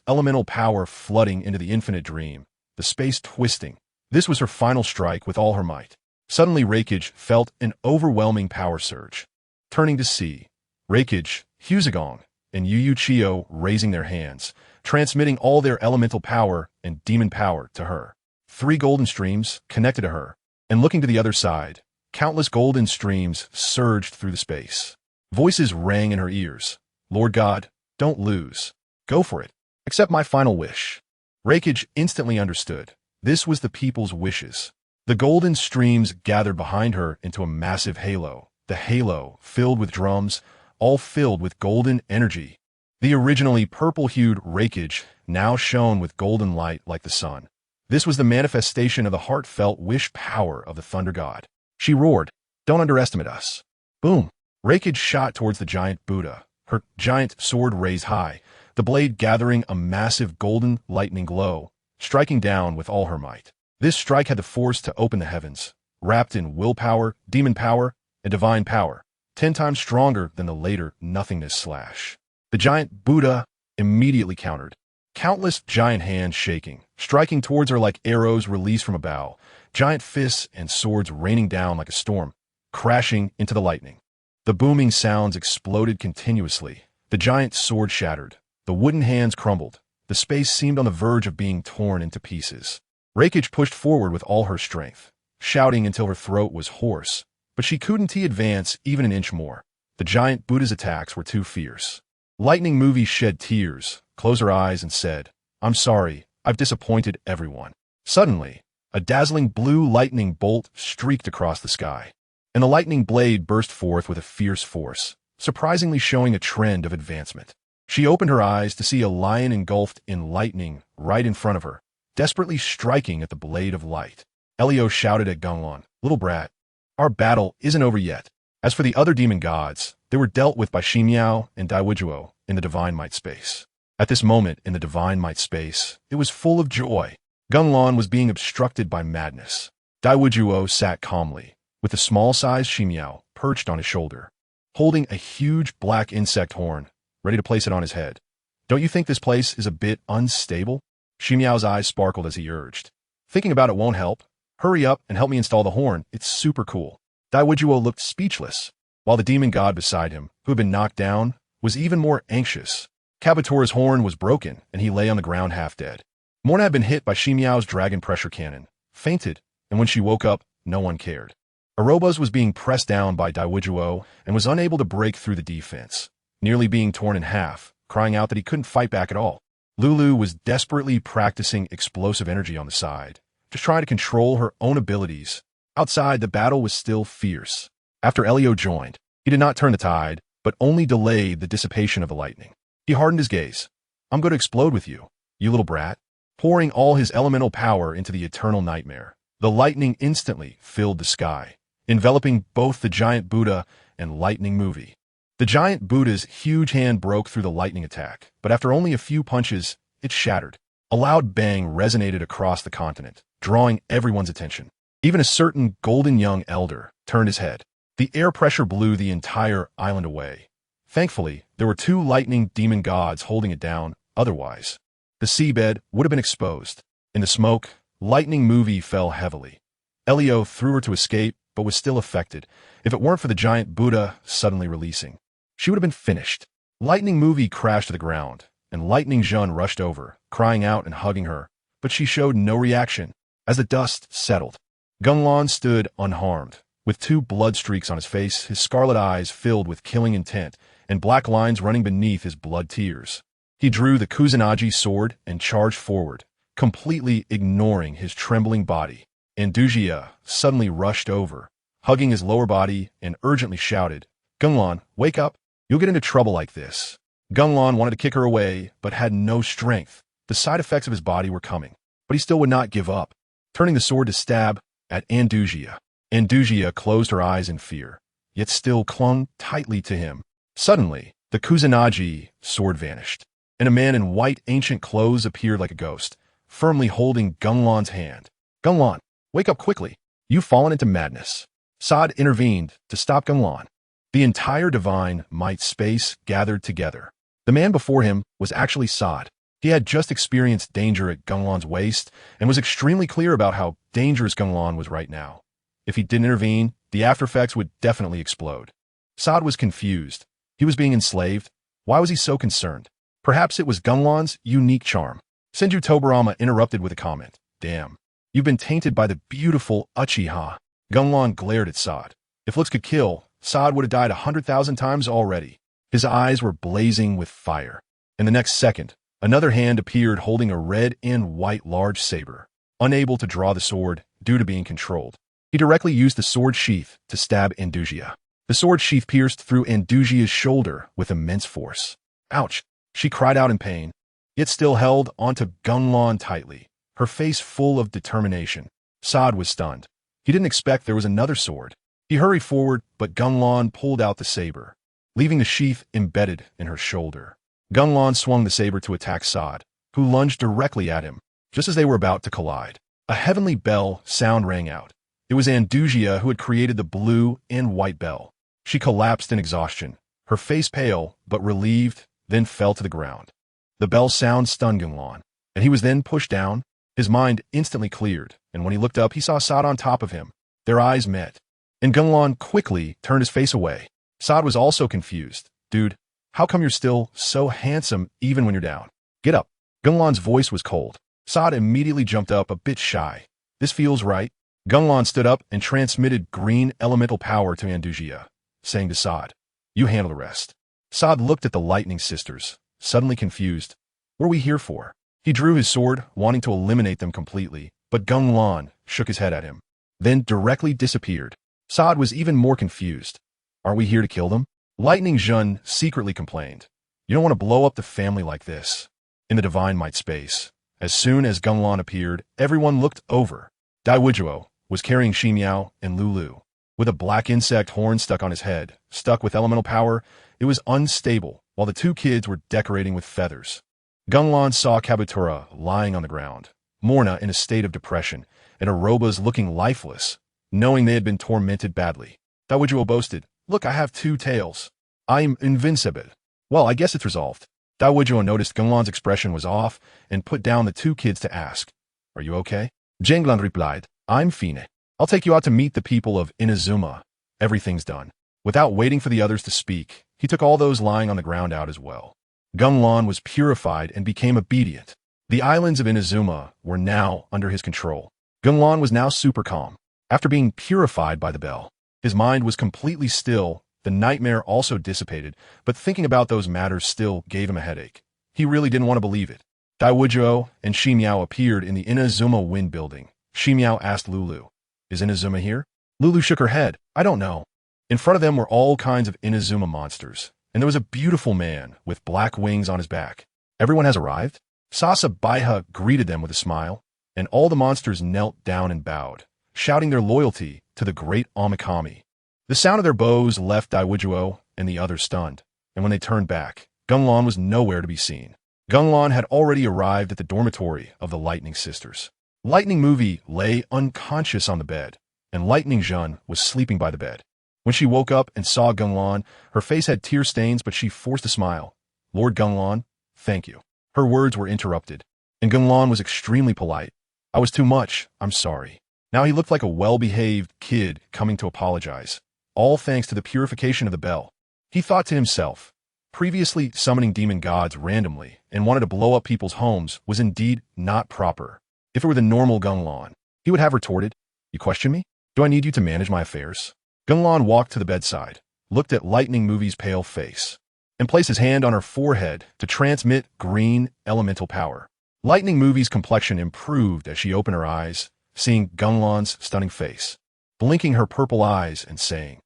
elemental power flooding into the infinite dream, the space twisting. This was her final strike with all her might. Suddenly Raikage felt an overwhelming power surge. Turning to see Raikage, Huzagong, and Liyue raising their hands, transmitting all their elemental power and demon power to her. 3 golden streams connected to her, and looking to the other side, countless golden streams surged through the space. Voices rang in her ears. "Lord God, don't lose. Go for it. Accept my final wish." Raikage instantly understood. This was the people's wishes. The golden streams gathered behind her into a massive halo, the halo filled with drums, all filled with golden energy. The originally purple-hued Raikage now shone with golden light like the sun. This was the manifestation of the heartfelt wish power of the Thunder God. She roared, "Don't underestimate us." Boom! Raikage shot towards the giant Buddha, her giant sword raised high, the blade gathering a massive golden lightning glow, striking down with all her might. This strike had the force to open the heavens, wrapped in willpower, demon power, and divine power, 10 times stronger than the later nothingness slash. The giant Buddha immediately countered, countless giant hands shaking, striking towards her like arrows released from a bow, giant fists and swords raining down like a storm, crashing into the lightning. The booming sounds exploded continuously. The giant sword shattered. The wooden hands crumbled. The space seemed on the verge of being torn into pieces. Reikage pushed forward with all her strength, shouting until her throat was hoarse, but she couldn't advance even an inch more. The giant Buddha's attacks were too fierce. Lightning Movie shed tears, closed her eyes, and said, "I'm sorry, I've disappointed everyone." Suddenly, a dazzling blue lightning bolt streaked across the sky, and the lightning blade burst forth with a fierce force, surprisingly showing a trend of advancement. She opened her eyes to see a lion engulfed in lightning right in front of her, desperately striking at the blade of light. Elio shouted at Gung Lan, "Little brat, our battle isn't over yet." As for the other demon gods, they were dealt with by Shimiao and Diwuduo in the Divine Might space. At this moment in the Divine Might space, it was full of joy. Gung Lan was being obstructed by madness. Diwuduo sat calmly, with the small-sized Shimiao perched on his shoulder, holding a huge black insect horn, ready to place it on his head. "Don't you think this place is a bit unstable?" Shimiao's eyes sparkled as he urged. "Thinking about it won't help. Hurry up and help me install the horn. It's super cool." Diwuduo looked speechless, while the demon god beside him, who had been knocked down, was even more anxious. Kabatora's horn was broken, and he lay on the ground half dead. Morna had been hit by Shimiao's dragon pressure cannon, fainted, and when she woke up, no one cared. Aroba's was being pressed down by Diwuduo and was unable to break through the defense, nearly being torn in half, crying out that he couldn't fight back at all. Lulu was desperately practicing explosive energy on the side, just trying to control her own abilities. Outside, the battle was still fierce. After Elio joined, he did not turn the tide, but only delayed the dissipation of the lightning. He hardened his gaze. "I'm going to explode with you, you little brat." Pouring all his elemental power into the eternal nightmare, the lightning instantly filled the sky, enveloping both the giant Buddha and lightning movie. The giant Buddha's huge hand broke through the lightning attack, but after only a few punches, it shattered. A loud bang resonated across the continent, drawing everyone's attention. Even a certain golden young elder turned his head. The air pressure blew the entire island away. Thankfully, there were two lightning demon gods holding it down, otherwise the seabed would have been exposed. In the smoke, lightning movie fell heavily. Elio threw her to escape, but was still affected. If it weren't for the giant Buddha suddenly releasing, she would have been finished. Lightning movie crashed to the ground, and Lightning Jeanne rushed over, crying out and hugging her, but she showed no reaction. As the dust settled, Gung Lan stood unharmed, with two blood streaks on his face, his scarlet eyes filled with killing intent, and black lines running beneath his blood tears. He drew the Kusanagi sword and charged forward, completely ignoring his trembling body. Andujia suddenly rushed over, hugging his lower body, and urgently shouted, "Gung Lan, wake up! You'll get into trouble like this." Gung Lan wanted to kick her away, but had no strength. The side effects of his body were coming, but he still would not give up, turning the sword to stab at Andujia. Andujia closed her eyes in fear, yet still clung tightly to him. Suddenly, the Kusanagi sword vanished, and a man in white ancient clothes appeared like a ghost, firmly holding Gung Lan's hand. "Gung Lan, wake up quickly. You've fallen into madness." Sod intervened to stop Gung Lan. The entire Divine Might space gathered together. The man before him was actually Sod. He had just experienced danger at Gung Lan's waist and was extremely clear about how dangerous Gung Lan was right now. If he didn't intervene, the aftereffects would definitely explode. Sod was confused. He was being enslaved. Why was he so concerned? Perhaps it was Gung Lan's unique charm. Senju Tobarama interrupted with a comment. "Damn, you've been tainted by the beautiful Uchiha." Gung Lan glared at Sod. If looks could kill, Sod would have died 100,000 times already. His eyes were blazing with fire. In the next second, another hand appeared holding a red and white large saber. Unable to draw the sword due to being controlled, he directly used the sword sheath to stab Andujia. The sword sheath pierced through Andujia's shoulder with immense force. "Ouch!" She cried out in pain, yet still held onto Gung Lan tightly, her face full of determination. Sod was stunned. He didn't expect there was another sword. He hurried forward, but Gung Lan pulled out the saber, leaving the sheath embedded in her shoulder. Gung Lan swung the saber to attack Sod, who lunged directly at him, just as they were about to collide. A heavenly bell sound rang out. It was Andujia who had created the blue and white bell. She collapsed in exhaustion, her face pale but relieved, then fell to the ground. The bell sound stunned Gung Lan, and he was then pushed down. His mind instantly cleared, and when he looked up, he saw Sod on top of him. Their eyes met, and Gung Lan quickly turned his face away. Saad was also confused. Dude, how come you're still so handsome even when you're down? Get up. Gung Lan's voice was cold. Saad immediately jumped up a bit shy. This feels right. Gung Lan stood up and transmitted green elemental power to Andujia, saying to Saad, you handle the rest. Saad looked at the lightning sisters, suddenly confused. What are we here for? He drew his sword, wanting to eliminate them completely, but Gung Lan shook his head at him, then directly disappeared. Saad was even more confused. Aren't we here to kill them? Lightning Jun secretly complained. You don't want to blow up the family like this. In the Divine Might space, as soon as Gung Lan appeared, everyone looked over. Diwuduo was carrying Ximiao and Lulu. With a black insect horn stuck on his head, stuck with elemental power, it was unstable, while the two kids were decorating with feathers. Gung Lan saw Kabutura lying on the ground, Morna in a state of depression, and Arobas looking lifeless, knowing they had been tormented badly. Diwuduo boasted, look, I have 2 tails. I'm invincible. Well, I guess it's resolved. Diwuduo noticed Gung Lan's expression was off and put down the 2 kids to ask, are you okay? GengLan replied, I'm fine. I'll take you out to meet the people of Inazuma. Everything's done. Without waiting for the others to speak, he took all those lying on the ground out as well. Gung Lan was purified and became obedient. The islands of Inazuma were now under his control. Gung Lan was now super calm. After being purified by the bell, his mind was completely still. The nightmare also dissipated, but thinking about those matters still gave him a headache. He really didn't want to believe it. Diwuduo and Ximiao appeared in the Inazuma Wind Building. Ximiao asked Lulu, is Inazuma here? Lulu shook her head. I don't know. In front of them were all kinds of Inazuma monsters, and there was a beautiful man with black wings on his back. Everyone has arrived? Sasa Baiha greeted them with a smile, and all the monsters knelt down and bowed, shouting their loyalty to the great Omikami. The sound of their bows left Diwuduo and the others stunned, and when they turned back, Gung Lan was nowhere to be seen. Gung Lan had already arrived at the dormitory of the Lightning Sisters. Lightning Movie lay unconscious on the bed, and Lightning Jun was sleeping by the bed. When she woke up and saw Gung Lan, her face had tear stains, but she forced a smile. Lord Gung Lan, thank you. Her words were interrupted, and Gung Lan was extremely polite. I was too much, I'm sorry. Now he looked like a well-behaved kid coming to apologize, all thanks to the purification of the bell. He thought to himself, previously summoning demon gods randomly and wanted to blow up people's homes was indeed not proper. If it were the normal Gung Lan, he would have retorted, you question me? Do I need you to manage my affairs? Gung Lan walked to the bedside, looked at Lightning Movie's pale face, and placed his hand on her forehead to transmit green elemental power. Lightning Movie's complexion improved as she opened her eyes, seeing Gung Lan's stunning face, blinking her purple eyes and saying,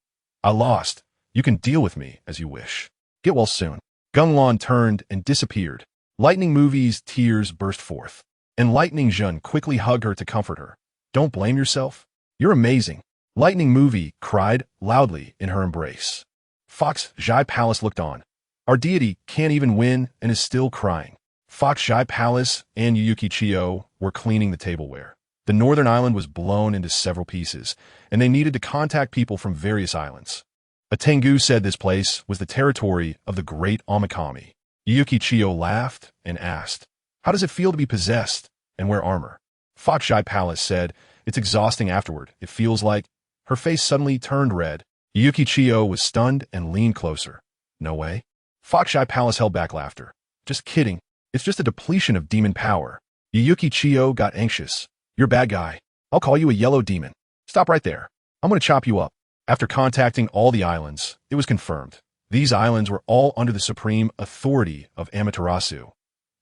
I lost. You can deal with me as you wish. Get well soon. Gung Lan turned and disappeared. Lightning Movie's tears burst forth, and Lightning Jun quickly hugged her to comfort her. Don't blame yourself. You're amazing. Lightning Movie cried loudly in her embrace. Fox Jai Palace looked on. Our deity can't even win and is still crying. Fox Jai Palace and Yuyuki Chiyo were cleaning the tableware. The northern island was blown into several pieces, and they needed to contact people from various islands. A Tengu said this place was the territory of the great Omikami. Yuyuki Chiyo laughed and asked, how does it feel to be possessed and wear armor? Fox Jai Palace said, it's exhausting afterward. It feels like... Her face suddenly turned red. Yuyuki Chiyo was stunned and leaned closer. No way. Fox Jai Palace held back laughter. Just kidding. It's just a depletion of demon power. Yuyuki Chiyo got anxious. You're a bad guy. I'll call you a yellow demon. Stop right there. I'm going to chop you up. After contacting all the islands, it was confirmed. These islands were all under the supreme authority of Amaterasu,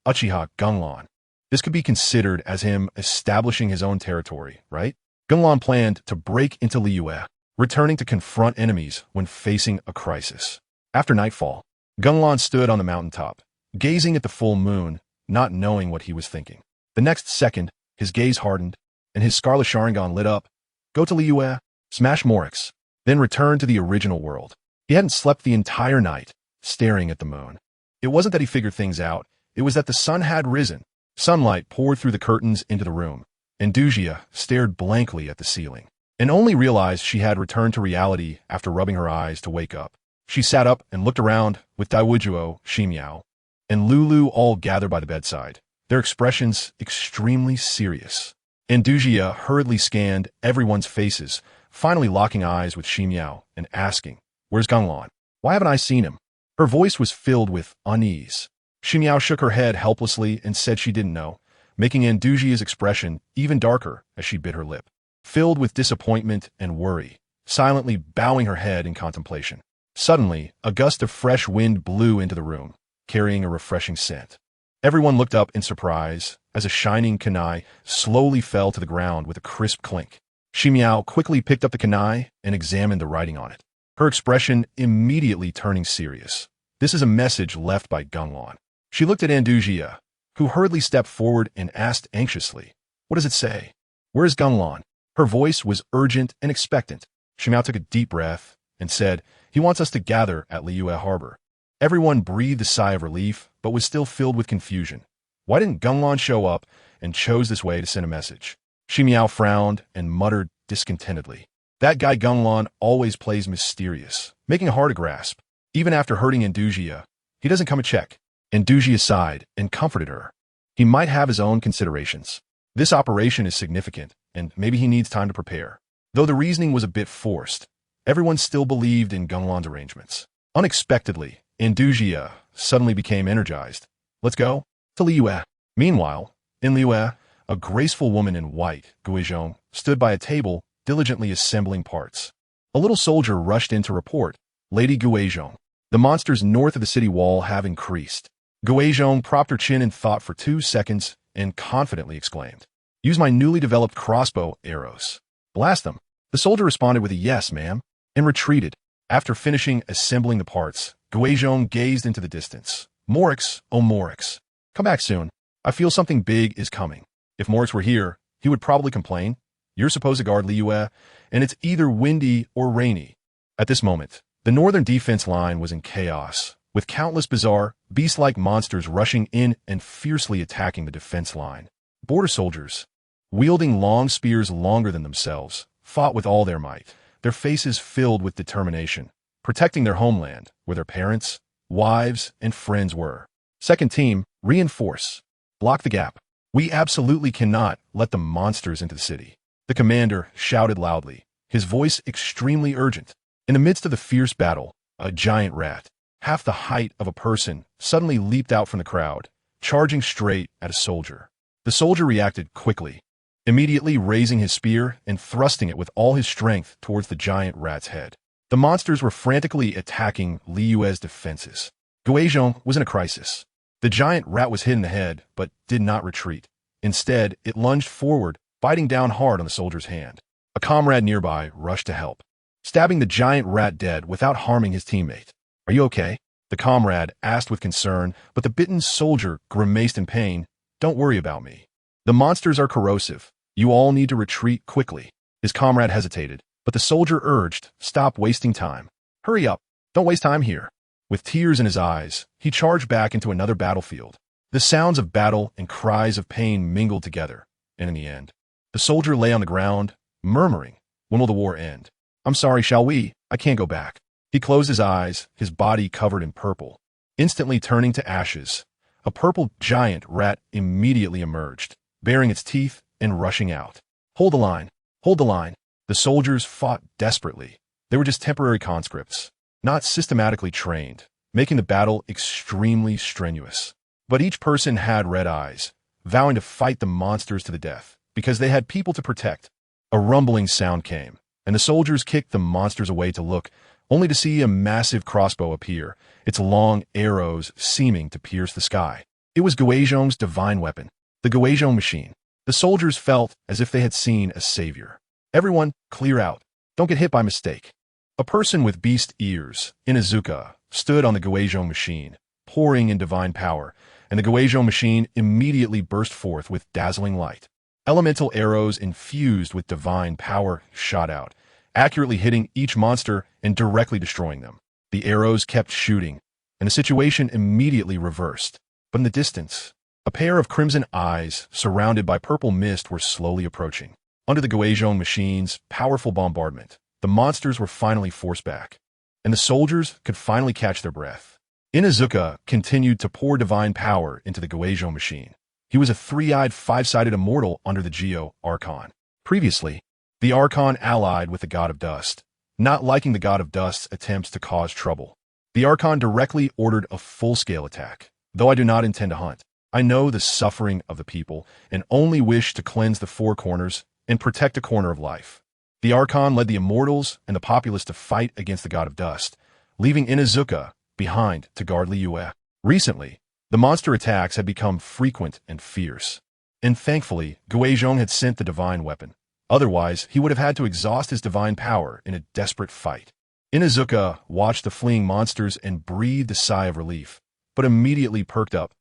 Uchiha Gung Lan. This could be considered as him establishing his own territory, right? Gung Lan planned to break into Liyue, returning to confront enemies when facing a crisis. After nightfall, Gung Lan stood on the mountaintop, gazing at the full moon, not knowing what he was thinking. The next second, his gaze hardened, and his Scarlet Sharingan lit up. Go to Liyue, smash Morix, then return to the original world. He hadn't slept the entire night, staring at the moon. It wasn't that he figured things out, it was that the sun had risen. Sunlight poured through the curtains into the room. Andujia stared blankly at the ceiling, and only realized she had returned to reality after rubbing her eyes to wake up. She sat up and looked around with Diwuduo, Ximiao, and Lulu all gathered by the bedside, their expressions extremely serious. Andujia hurriedly scanned everyone's faces, finally locking eyes with Ximiao and asking, where's Gung Lan? Why haven't I seen him? Her voice was filled with unease. Ximiao shook her head helplessly and said she didn't know, making Andujia's expression even darker as she bit her lip, filled with disappointment and worry, silently bowing her head in contemplation. Suddenly, a gust of fresh wind blew into the room, carrying a refreshing scent. Everyone looked up in surprise as a shining kunai slowly fell to the ground with a crisp clink. Ximiao quickly picked up the kunai and examined the writing on it, her expression immediately turning serious. This is a message left by Gung Lan. She looked at Andujia, who hurriedly stepped forward and asked anxiously, "What does it say? Where is Gung Lan?" Her voice was urgent and expectant. Ximiao took a deep breath and said, "He wants us to gather at Liyue Harbor." Everyone breathed a sigh of relief, but was still filled with confusion. Why didn't Gung Lan show up and chose this way to send a message? Ximiao frowned and muttered discontentedly. That guy Gung Lan always plays mysterious, making it hard to grasp. Even after hurting Andujia, he doesn't come to check. Andujia sighed and comforted her. He might have his own considerations. This operation is significant, and maybe he needs time to prepare. Though the reasoning was a bit forced, everyone still believed in Gung Lan's arrangements. Unexpectedly, Andujia suddenly became energized. "Let's go to Liyue." Meanwhile, in Liyue, a graceful woman in white, Guizhong, stood by a table, diligently assembling parts. A little soldier rushed in to report, "Lady Guizhong, the monsters north of the city wall have increased." Guizhong propped her chin in thought for 2 seconds and confidently exclaimed, "Use my newly developed crossbow arrows. Blast them." The soldier responded with a "Yes, ma'am," and retreated. After finishing assembling the parts, Guizhong gazed into the distance. "Morix, oh Morix, come back soon. I feel something big is coming." If Morix were here, he would probably complain. "You're supposed to guard Liyue, and it's either windy or rainy." At this moment, the northern defense line was in chaos, with countless bizarre, beast-like monsters rushing in and fiercely attacking the defense line. Border soldiers, wielding long spears longer than themselves, fought with all their might, their faces filled with determination, protecting their homeland, where their parents, wives, and friends were. Second team, reinforce. Block the gap. We absolutely cannot let the monsters into the city. The commander shouted loudly, his voice extremely urgent. In the midst of the fierce battle, a giant rat, half the height of a person, suddenly leaped out from the crowd, charging straight at a soldier. The soldier reacted quickly, immediately raising his spear and thrusting it with all his strength towards the giant rat's head. The monsters were frantically attacking Liyue's defenses. Guizhong was in a crisis. The giant rat was hit in the head, but did not retreat. Instead, it lunged forward, biting down hard on the soldier's hand. A comrade nearby rushed to help, stabbing the giant rat dead without harming his teammate. "Are you okay?" the comrade asked with concern, but the bitten soldier grimaced in pain. "Don't worry about me. The monsters are corrosive. You all need to retreat quickly." His comrade hesitated, but the soldier urged, "Stop wasting time. Hurry up. Don't waste time here." With tears in his eyes, he charged back into another battlefield. The sounds of battle and cries of pain mingled together, and in the end, the soldier lay on the ground, murmuring, "When will the war end? I'm sorry, shall we? I can't go back." He closed his eyes, his body covered in purple. Instantly turning to ashes, a purple giant rat immediately emerged, baring its teeth and rushing out. "Hold the line! Hold the line!" The soldiers fought desperately. They were just temporary conscripts, not systematically trained, making the battle extremely strenuous. But each person had red eyes, vowing to fight the monsters to the death, because they had people to protect. A rumbling sound came, and the soldiers kicked the monsters away to look, only to see a massive crossbow appear, its long arrows seeming to pierce the sky. It was Guizhong's divine weapon, the Guizhong machine. The soldiers felt as if they had seen a savior. "Everyone, clear out. Don't get hit by mistake." A person with beast ears, Inazuma, stood on the Guizhong machine, pouring in divine power, and the Guizhong machine immediately burst forth with dazzling light. Elemental arrows infused with divine power shot out, accurately hitting each monster and directly destroying them. The arrows kept shooting, and the situation immediately reversed. But in the distance, a pair of crimson eyes surrounded by purple mist were slowly approaching. Under the Guizhong machine's powerful bombardment, the monsters were finally forced back, and the soldiers could finally catch their breath. Inazuma continued to pour divine power into the Guizhong machine. He was a three-eyed, five-sided immortal under the Geo Archon. Previously, the Archon allied with the god of dust, not liking the god of dust's attempts to cause trouble. The Archon directly ordered a full-scale attack. Though I do not intend to hunt, I know the suffering of the people and only wish to cleanse the four corners and protect a corner of life. The Archon led the immortals and the populace to fight against the god of dust, leaving Inazuma behind to guard Liyue. Recently, the monster attacks had become frequent and fierce, and thankfully, Guizhong had sent the divine weapon. Otherwise, he would have had to exhaust his divine power in a desperate fight. Inazuma watched the fleeing monsters and breathed a sigh of relief, but immediately perked up.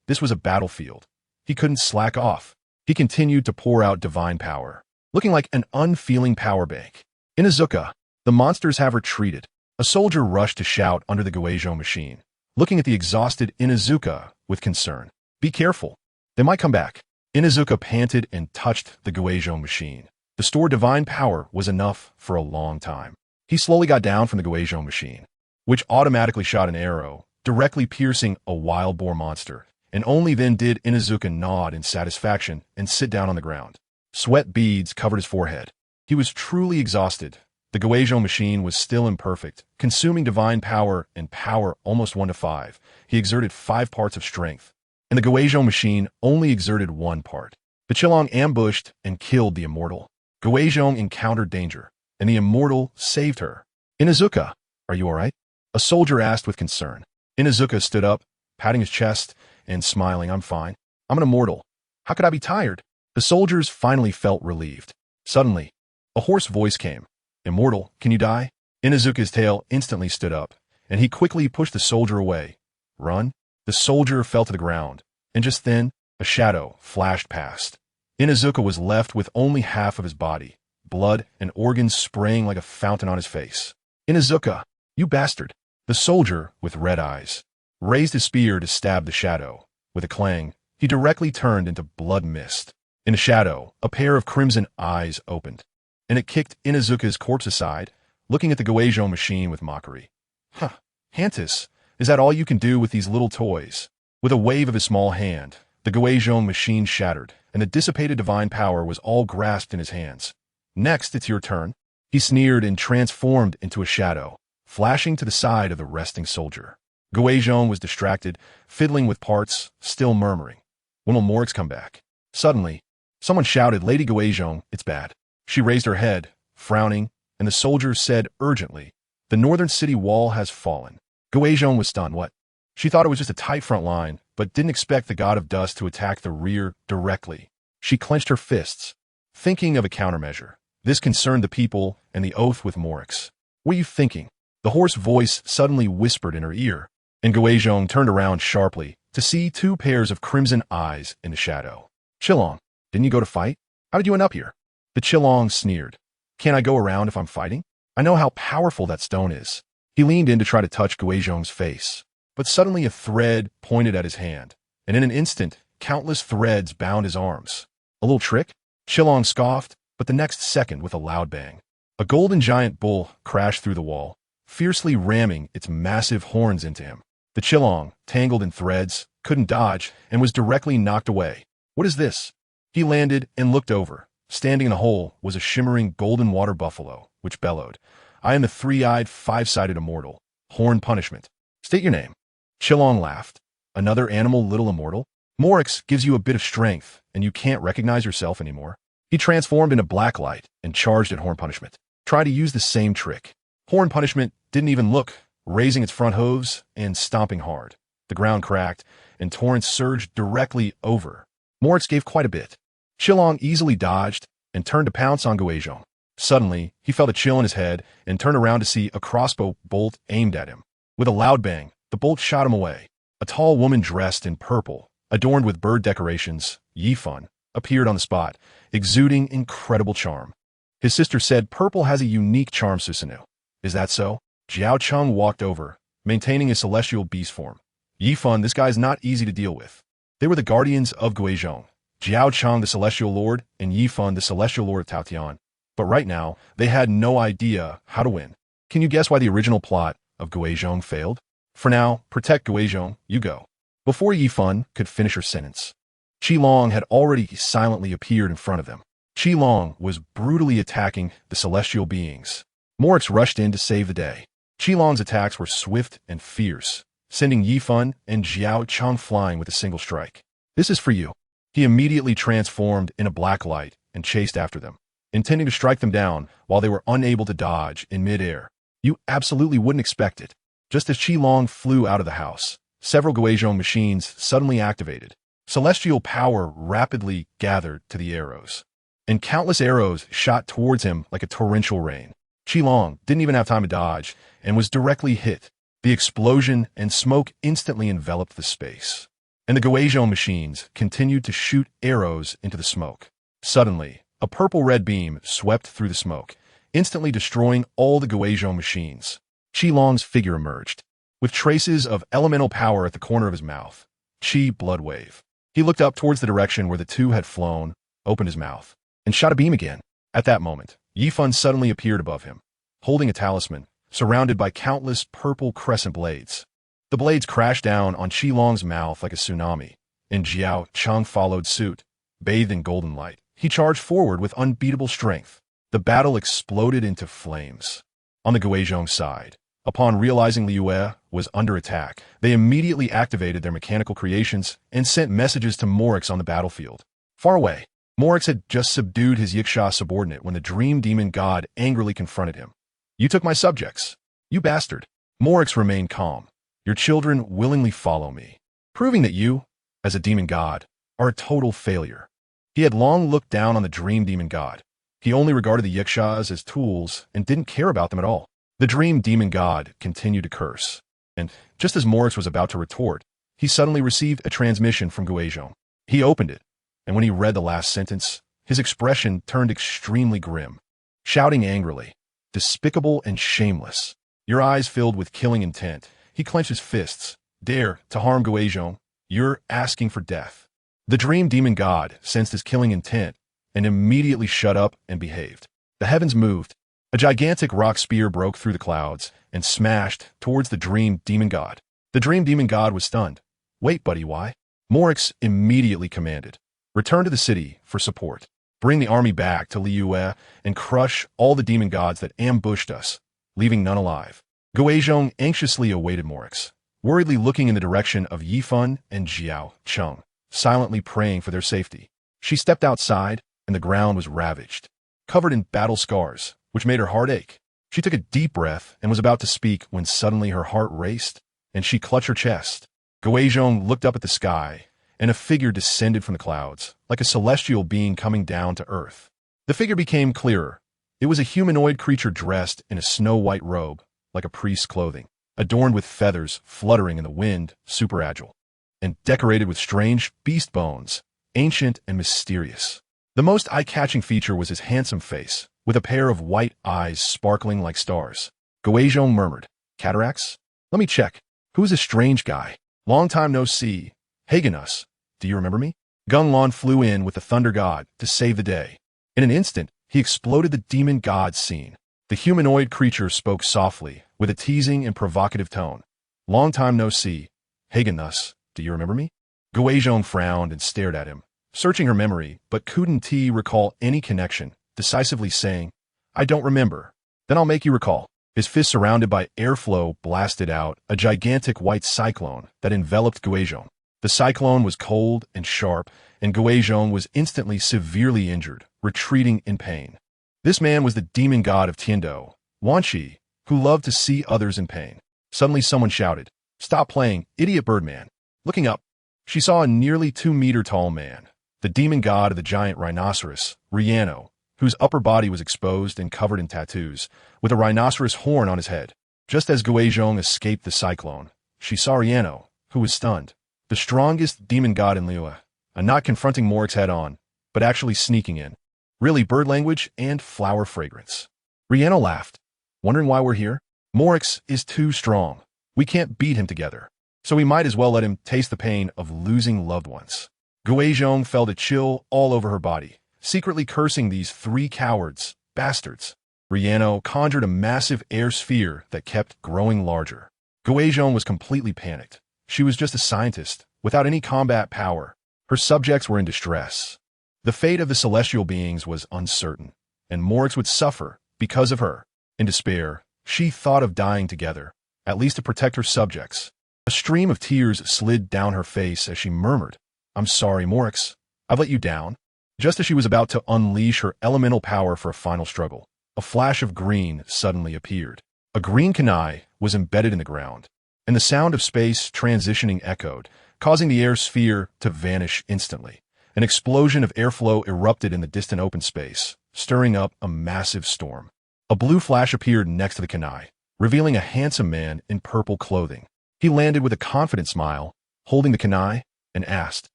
This was a battlefield. He couldn't slack off. He continued to pour out divine power, looking like an unfeeling power bank. Inazuma, the monsters have retreated. A soldier rushed to shout under the Guizhong machine, looking at the exhausted Inazuma with concern. Be careful. They might come back. Inazuma panted and touched the Guizhong machine. The stored divine power was enough for a long time. He slowly got down from the Guizhong machine, which automatically shot an arrow, directly piercing a wild boar monster, and only then did Inazuma nod in satisfaction and sit down on the ground. Sweat beads covered his forehead. He was truly exhausted. The Guizhong machine was still imperfect, consuming divine power and power almost 1 to 5. He exerted 5 parts of strength, and the Guizhong machine only exerted 1 part. The Qilong ambushed and killed the immortal. Guizhong encountered danger, and the immortal saved her. Inazuma, are you all right? A soldier asked with concern. Inazuma stood up, patting his chest and smiling. I'm fine. I'm an immortal. How could I be tired? The soldiers finally felt relieved. Suddenly, a hoarse voice came. Immortal, can you die? Inazuka's tail instantly stood up, and he quickly pushed the soldier away. Run? The soldier fell to the ground, and just then, a shadow flashed past. Inazuma was left with only half of his body, blood and organs spraying like a fountain on his face. Inazuma, you bastard! The soldier, with red eyes, raised his spear to stab the shadow. With a clang, he directly turned into blood mist. In the shadow, a pair of crimson eyes opened, and it kicked Inazuka's corpse aside, looking at the Guizhong machine with mockery. Huh, Hantis, is that all you can do with these little toys? With a wave of his small hand, the Guizhong machine shattered, and the dissipated divine power was all grasped in his hands. Next, it's your turn. He sneered and transformed into a shadow, flashing to the side of the resting soldier. Guizhong was distracted, fiddling with parts, still murmuring. When will Morix come back? Suddenly, someone shouted, Lady Guizhong, it's bad. She raised her head, frowning, and the soldier said urgently, the northern city wall has fallen. Guizhong was stunned. What? She thought it was just a tight front line, but didn't expect the god of dust to attack the rear directly. She clenched her fists, thinking of a countermeasure. This concerned the people and the oath with Morix. What are you thinking? The hoarse voice suddenly whispered in her ear, and Guizhong turned around sharply to see 2 pairs of crimson eyes in the shadow. Qilong, didn't you go to fight? How did you end up here? The Qilong sneered. Can't I go around if I'm fighting? I know how powerful that stone is. He leaned in to try to touch Guizhong's face, but suddenly a thread pointed at his hand, and in an instant, countless threads bound his arms. A little trick? Qilong scoffed, but the next second, with a loud bang, a golden giant bull crashed through the wall, fiercely ramming its massive horns into him. The Qilong, tangled in threads, couldn't dodge and was directly knocked away. What is this? He landed and looked over. Standing in a hole was a shimmering golden water buffalo, which bellowed, I am the 3-eyed, 5-sided immortal. Horn punishment. State your name. Qilong laughed. Another animal, little immortal? Morix gives you a bit of strength, and you can't recognize yourself anymore. He transformed into black light and charged at Horn punishment. Try to use the same trick. Horn punishment didn't even look, raising its front hooves and stomping hard. The ground cracked, and torrents surged directly over. Morix gave quite a bit. Qilong easily dodged and turned to pounce on Guizhong. Suddenly, he felt a chill in his head and turned around to see a crossbow bolt aimed at him. With a loud bang, the bolt shot him away. A tall woman dressed in purple, adorned with bird decorations, Yifun, appeared on the spot, exuding incredible charm. His sister said, Purple has a unique charm, Susanoo. Is that so? Jiao Cheng walked over, maintaining his celestial beast form. Yifun, this guy's not easy to deal with. They were the guardians of Guizhong, Jiao Cheng the celestial lord, and Yifun the celestial lord of Taotian. But right now, they had no idea how to win. Can you guess why the original plot of Guizhong failed? For now, protect Guizhong, you go. Before Yifun could finish her sentence, Qilong had already silently appeared in front of them. Qilong was brutally attacking the celestial beings. Morix rushed in to save the day. Qilong's attacks were swift and fierce, sending Yifan and Xiao Chang flying with a single strike. This is for you. He immediately transformed in a black light and chased after them, intending to strike them down while they were unable to dodge in midair. You absolutely wouldn't expect it. Just as Qilong flew out of the house, several Guizhong machines suddenly activated. Celestial power rapidly gathered to the arrows, and countless arrows shot towards him like a torrential rain. Qilong didn't even have time to dodge and was directly hit. The explosion and smoke instantly enveloped the space, and the Guizhong machines continued to shoot arrows into the smoke. Suddenly, a purple-red beam swept through the smoke, instantly destroying all the Guizhong machines. Qilong's figure emerged, with traces of elemental power at the corner of his mouth. Qi blood wave. He looked up towards the direction where the two had flown, opened his mouth, and shot a beam again. At that moment, Yifan suddenly appeared above him, holding a talisman, surrounded by countless purple crescent blades. The blades crashed down on Qilong's mouth like a tsunami, and Xiao Chang followed suit. Bathed in golden light, he charged forward with unbeatable strength. The battle exploded into flames. On the Guizhong side, upon realizing Liyue was under attack, they immediately activated their mechanical creations and sent messages to Morix on the battlefield. Far away, Morix had just subdued his Yiksha subordinate when the dream demon god angrily confronted him. You took my subjects. You bastard. Morix remained calm. Your children willingly follow me, proving that you, as a demon god, are a total failure. He had long looked down on the dream demon god. He only regarded the Yikshas as tools and didn't care about them at all. The dream demon god continued to curse, and just as Morix was about to retort, he suddenly received a transmission from Guizhong. He opened it, and when he read the last sentence, his expression turned extremely grim, shouting angrily, "Despicable and shameless." Your eyes filled with killing intent. He clenched his fists. Dare to harm Guizhong? You're asking for death. The dream demon god sensed his killing intent and immediately shut up and behaved. The heavens moved. A gigantic rock spear broke through the clouds and smashed towards the dream demon god. The dream demon god was stunned. Wait, buddy, why? Morix immediately commanded. Return to the city for support. Bring the army back to Liyue and crush all the demon gods that ambushed us, leaving none alive. Guizhong anxiously awaited Morix, worriedly looking in the direction of Yifan and Xiao Cheng, silently praying for their safety. She stepped outside, and the ground was ravaged, covered in battle scars, which made her heart ache. She took a deep breath and was about to speak when suddenly her heart raced, and she clutched her chest. Guizhong looked up at the sky, and a figure descended from the clouds, like a celestial being coming down to earth. The figure became clearer. It was a humanoid creature dressed in a snow-white robe, like a priest's clothing, adorned with feathers fluttering in the wind, super agile, and decorated with strange beast bones, ancient and mysterious. The most eye-catching feature was his handsome face, with a pair of white eyes sparkling like stars. Guizhong murmured, "Cataracts? Let me check. Who's this strange guy? Long time no see. Hagenus, do you remember me?" Gung Lan flew in with the thunder god to save the day. In an instant, he exploded the demon god scene. The humanoid creature spoke softly, with a teasing and provocative tone. "Long time no see. Hagenus, do you remember me?" Guizhong frowned and stared at him, searching her memory, but couldn't recall any connection, decisively saying, "I don't remember." "Then I'll make you recall." His fist surrounded by airflow blasted out a gigantic white cyclone that enveloped Guizhong. The cyclone was cold and sharp, and Guizhong was instantly severely injured, retreating in pain. This man was the demon god of Tiando, Wanqi, who loved to see others in pain. Suddenly someone shouted, "Stop playing, idiot birdman." Looking up, she saw a nearly 2-meter-tall man, the demon god of the giant rhinoceros, Riano, whose upper body was exposed and covered in tattoos, with a rhinoceros horn on his head. Just as Guizhong escaped the cyclone, she saw Riano, who was stunned. The strongest demon god in Liyue, and not confronting Morix head-on, but actually sneaking in. Really bird language and flower fragrance. Riano laughed, wondering why we're here. Morix is too strong. We can't beat him together, so we might as well let him taste the pain of losing loved ones. Guizhong felt a chill all over her body, secretly cursing these 3 cowards, bastards. Riano conjured a massive air sphere that kept growing larger. Guizhong was completely panicked. She was just a scientist, without any combat power. Her subjects were in distress. The fate of the celestial beings was uncertain, and Morix would suffer because of her. In despair, She thought of dying together, at least to protect her subjects. A stream of tears slid down her face as she murmured, "I'm sorry, Morix. I've let you down." Just as she was about to unleash her elemental power for a final struggle, a flash of green suddenly appeared. A green kunai was embedded in the ground, and the sound of space transitioning echoed, causing the air sphere to vanish instantly. An explosion of airflow erupted in the distant open space, stirring up a massive storm. A blue flash appeared next to the kunai, revealing a handsome man in purple clothing. He landed with a confident smile, holding the kunai, and asked,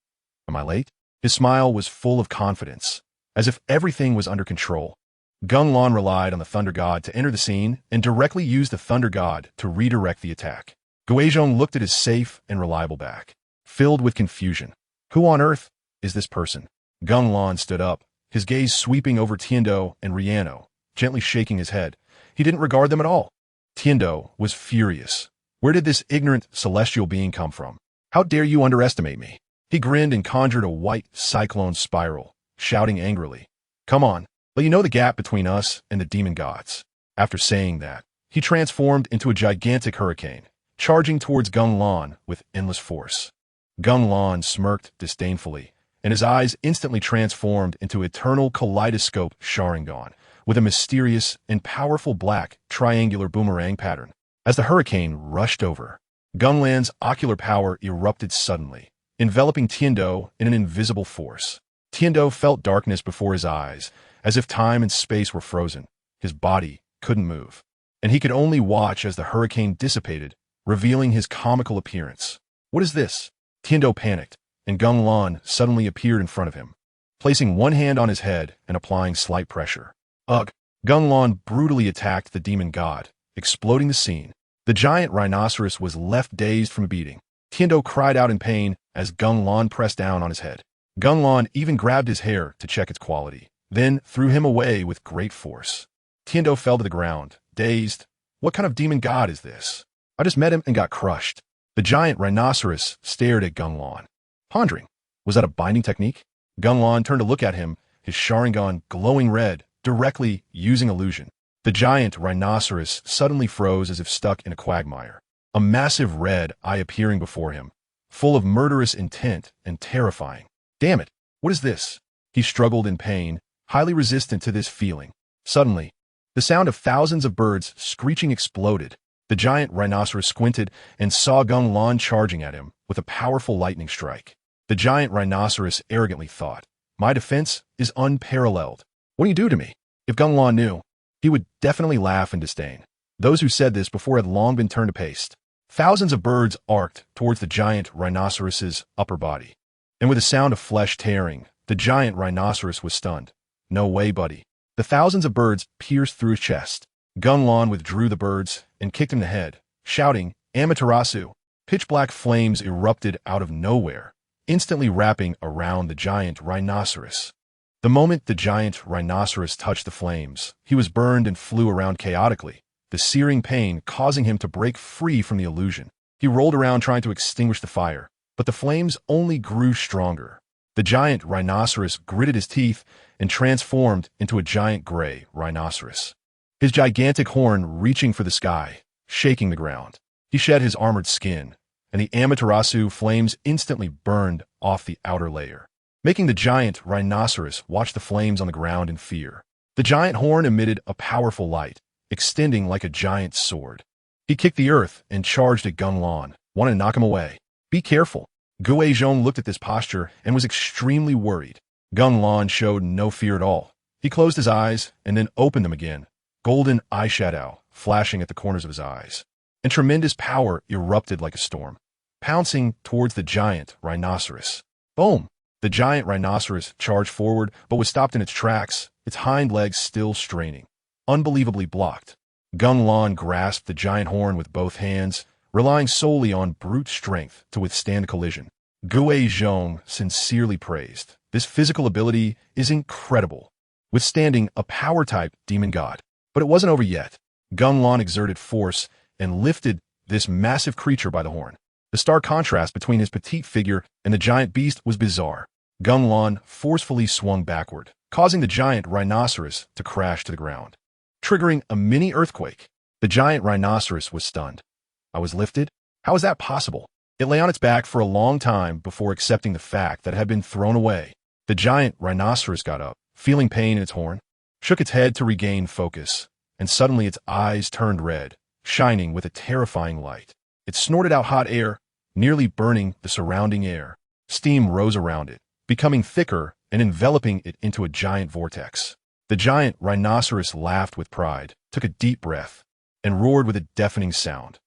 "Am I late?" His smile was full of confidence, as if everything was under control. Gung Lan relied on the Thunder God to enter the scene and directly used the Thunder God to redirect the attack. Guizhong looked at his safe and reliable back, filled with confusion. Who on earth is this person? Gung Lan stood up, his gaze sweeping over Tiendo and Riano, gently shaking his head. He didn't regard them at all. Tiendo was furious. Where did this ignorant celestial being come from? How dare you underestimate me? He grinned and conjured a white cyclone spiral, shouting angrily, "Come on, let you know the gap between us and the demon gods." After saying that, he transformed into a gigantic hurricane, charging towards Gung Lan with endless force. Gung Lan smirked disdainfully, and his eyes instantly transformed into eternal kaleidoscope Sharingan, with a mysterious and powerful black triangular boomerang pattern. As the hurricane rushed over, Gung Lan's ocular power erupted suddenly, enveloping Tiendo in an invisible force. Tiendo felt darkness before his eyes, as if time and space were frozen. His body couldn't move, and he could only watch as the hurricane dissipated, revealing his comical appearance. What is this? Tiendo panicked, and Gung Lan suddenly appeared in front of him, placing one hand on his head and applying slight pressure. Ugh! Gung Lan brutally attacked the demon god, exploding the scene. The giant rhinoceros was left dazed from a beating. Tiendo cried out in pain as Gung Lan pressed down on his head. Gung Lan even grabbed his hair to check its quality, then threw him away with great force. Tiendo fell to the ground, dazed. What kind of demon god is this? I just met him and got crushed. The giant rhinoceros stared at Gung Lan, pondering. Was that a binding technique? Gung Lan turned to look at him, his Sharingan glowing red, directly using illusion. The giant rhinoceros suddenly froze as if stuck in a quagmire, a massive red eye appearing before him, full of murderous intent and terrifying. Damn it, what is this? He struggled in pain, highly resistant to this feeling. Suddenly, the sound of thousands of birds screeching exploded. The giant rhinoceros squinted and saw Gung Lan charging at him with a powerful lightning strike. The giant rhinoceros arrogantly thought, "My defense is unparalleled. What do you do to me?" If Gung Lan knew, he would definitely laugh in disdain. Those who said this before had long been turned to paste. Thousands of birds arced towards the giant rhinoceros's upper body, and with a sound of flesh tearing, the giant rhinoceros was stunned. "No way, buddy." The thousands of birds pierced through his chest. Gung Lan withdrew the birds and kicked him in the head, shouting, "Amaterasu!" Pitch-black flames erupted out of nowhere, instantly wrapping around the giant rhinoceros. The moment the giant rhinoceros touched the flames, he was burned and flew around chaotically, the searing pain causing him to break free from the illusion. He rolled around trying to extinguish the fire, but the flames only grew stronger. The giant rhinoceros gritted his teeth and transformed into a giant gray rhinoceros, his gigantic horn reaching for the sky, shaking the ground. He shed his armored skin, and the Amaterasu flames instantly burned off the outer layer, making the giant rhinoceros watch the flames on the ground in fear. The giant horn emitted a powerful light, extending like a giant sword. He kicked the earth and charged at Gung Lan, wanting to knock him away. "Be careful." Guizhong looked at this posture and was extremely worried. Gung Lan showed no fear at all. He closed his eyes and then opened them again, golden eyeshadow flashing at the corners of his eyes. And tremendous power erupted like a storm, pouncing towards the giant rhinoceros. Boom! The giant rhinoceros charged forward, but was stopped in its tracks, its hind legs still straining, unbelievably blocked. Gung Lan grasped the giant horn with both hands, relying solely on brute strength to withstand collision. Guizhong sincerely praised. This physical ability is incredible, withstanding a power-type demon god. But it wasn't over yet. Gung Lan exerted force and lifted this massive creature by the horn. The stark contrast between his petite figure and the giant beast was bizarre. Gung Lan forcefully swung backward, causing the giant rhinoceros to crash to the ground, triggering a mini earthquake. The giant rhinoceros was stunned. I was lifted? How was that possible? It lay on its back for a long time before accepting the fact that it had been thrown away. The giant rhinoceros got up, feeling pain in its horn, shook its head to regain focus, and suddenly its eyes turned red, shining with a terrifying light. It snorted out hot air, nearly burning the surrounding air. Steam rose around it, becoming thicker and enveloping it into a giant vortex. The giant rhinoceros laughed with pride, took a deep breath, and roared with a deafening sound.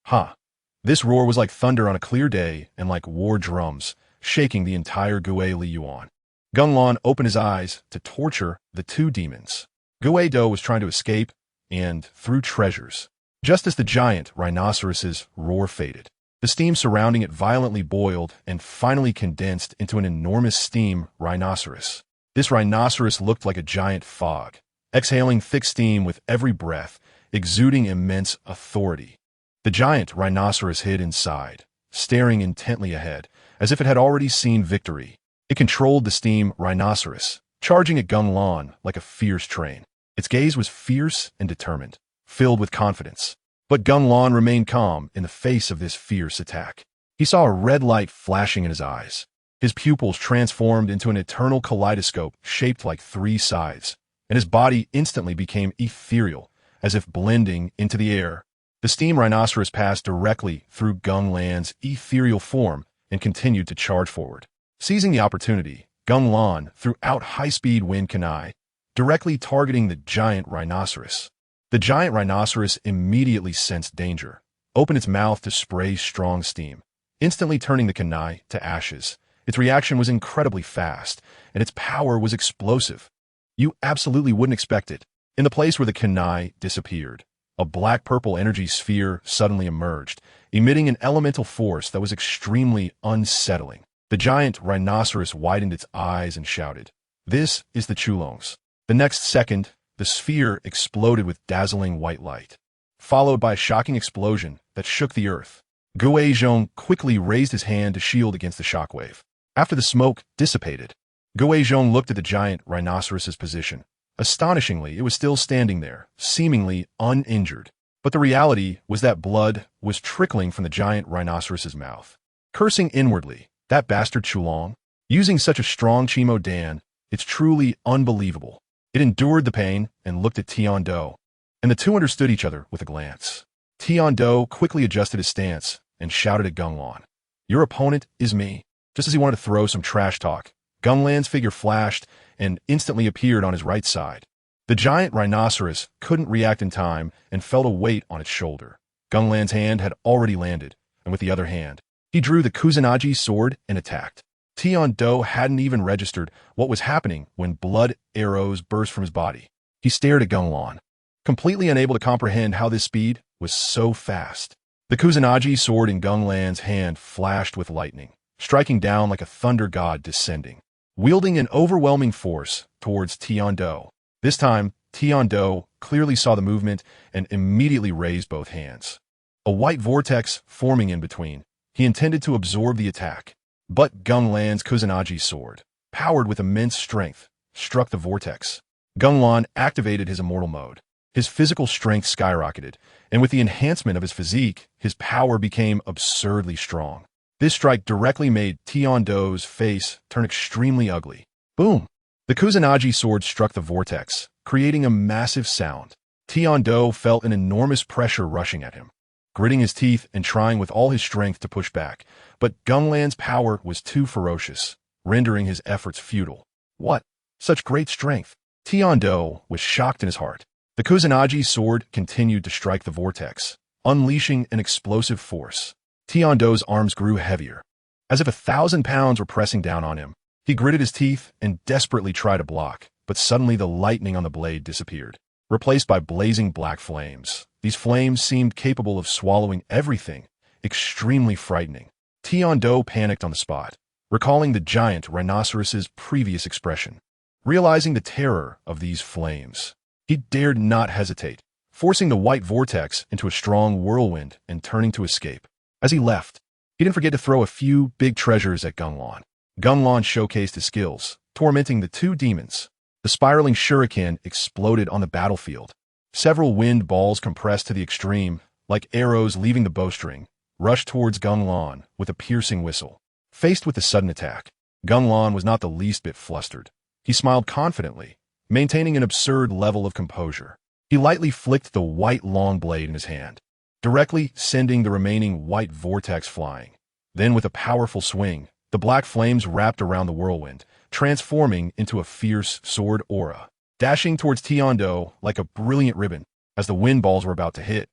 Ha! This roar was like thunder on a clear day and like war drums, shaking the entire Liyue. Gung Lan opened his eyes to torture the two demons. Do was trying to escape and threw treasures. Just as the giant rhinoceros's roar faded, the steam surrounding it violently boiled and finally condensed into an enormous steam rhinoceros. This rhinoceros looked like a giant fog, exhaling thick steam with every breath, exuding immense authority. The giant rhinoceros hid inside, staring intently ahead, as if it had already seen victory. It controlled the steam rhinoceros, charging at Gung Lan like a fierce train. Its gaze was fierce and determined, filled with confidence. But Gung Lan remained calm in the face of this fierce attack. He saw a red light flashing in his eyes. His pupils transformed into an eternal kaleidoscope shaped like three scythes, and his body instantly became ethereal, as if blending into the air. The steam rhinoceros passed directly through Gung Lan's ethereal form and continued to charge forward. Seizing the opportunity, Gung Lan threw out high-speed wind kunai, directly targeting the giant rhinoceros. The giant rhinoceros immediately sensed danger, opened its mouth to spray strong steam, instantly turning the kunai to ashes. Its reaction was incredibly fast, and its power was explosive. You absolutely wouldn't expect it. In the place where the kunai disappeared, a black-purple energy sphere suddenly emerged, emitting an elemental force that was extremely unsettling. The giant rhinoceros widened its eyes and shouted, "This is the Chulongs." The next second, the sphere exploded with dazzling white light, followed by a shocking explosion that shook the earth. Guizhong quickly raised his hand to shield against the shockwave. After the smoke dissipated, Guizhong looked at the giant rhinoceros's position. Astonishingly, it was still standing there, seemingly uninjured. But the reality was that blood was trickling from the giant rhinoceros's mouth. Cursing inwardly, that bastard Chulong, using such a strong Chimo Dan, it's truly unbelievable. It endured the pain and looked at Do, and the two understood each other with a glance. Do quickly adjusted his stance and shouted at Gung Lan, "Your opponent is me." Just as he wanted to throw some trash talk, Gung Lan's figure flashed and instantly appeared on his right side. The giant rhinoceros couldn't react in time and felt a weight on its shoulder. Gung Lan's hand had already landed, and with the other hand, he drew the Kusanagi sword and attacked. Do hadn't even registered what was happening when blood arrows burst from his body. He stared at Gung Lan, completely unable to comprehend how this speed was so fast. The Kusanagi sword in Gung Lan's hand flashed with lightning, striking down like a thunder god descending, wielding an overwhelming force towards Do. This time, Do clearly saw the movement and immediately raised both hands. A white vortex forming in between, he intended to absorb the attack. But Gung Lan's Kusanagi sword, powered with immense strength, struck the vortex. Gung Lan activated his immortal mode. His physical strength skyrocketed, and with the enhancement of his physique, his power became absurdly strong. This strike directly made Do's face turn extremely ugly. Boom! The Kusanagi sword struck the vortex, creating a massive sound. Do felt an enormous pressure rushing at him, gritting his teeth and trying with all his strength to push back. But Gung Lan's power was too ferocious, rendering his efforts futile. What? Such great strength! Do was shocked in his heart. The Kusanagi sword continued to strike the vortex, unleashing an explosive force. Do's arms grew heavier, as if 1,000 pounds were pressing down on him. He gritted his teeth and desperately tried to block, but suddenly the lightning on the blade disappeared, replaced by blazing black flames. These flames seemed capable of swallowing everything, extremely frightening. Do panicked on the spot, recalling the giant rhinoceros's previous expression. Realizing the terror of these flames, he dared not hesitate, forcing the white vortex into a strong whirlwind and turning to escape. As he left, he didn't forget to throw a few big treasures at Gung Lan. Gung Lan showcased his skills, tormenting the two demons. The spiraling shuriken exploded on the battlefield, Several wind balls compressed to the extreme, like arrows leaving the bowstring, rushed towards Gung Lan with a piercing whistle. Faced with the sudden attack, Gung Lan was not the least bit flustered. He smiled confidently, maintaining an absurd level of composure. He lightly flicked the white long blade in his hand, directly sending the remaining white vortex flying. Then with a powerful swing, the black flames wrapped around the whirlwind, transforming into a fierce sword aura. Dashing towards Tiando like a brilliant ribbon, as the wind balls were about to hit,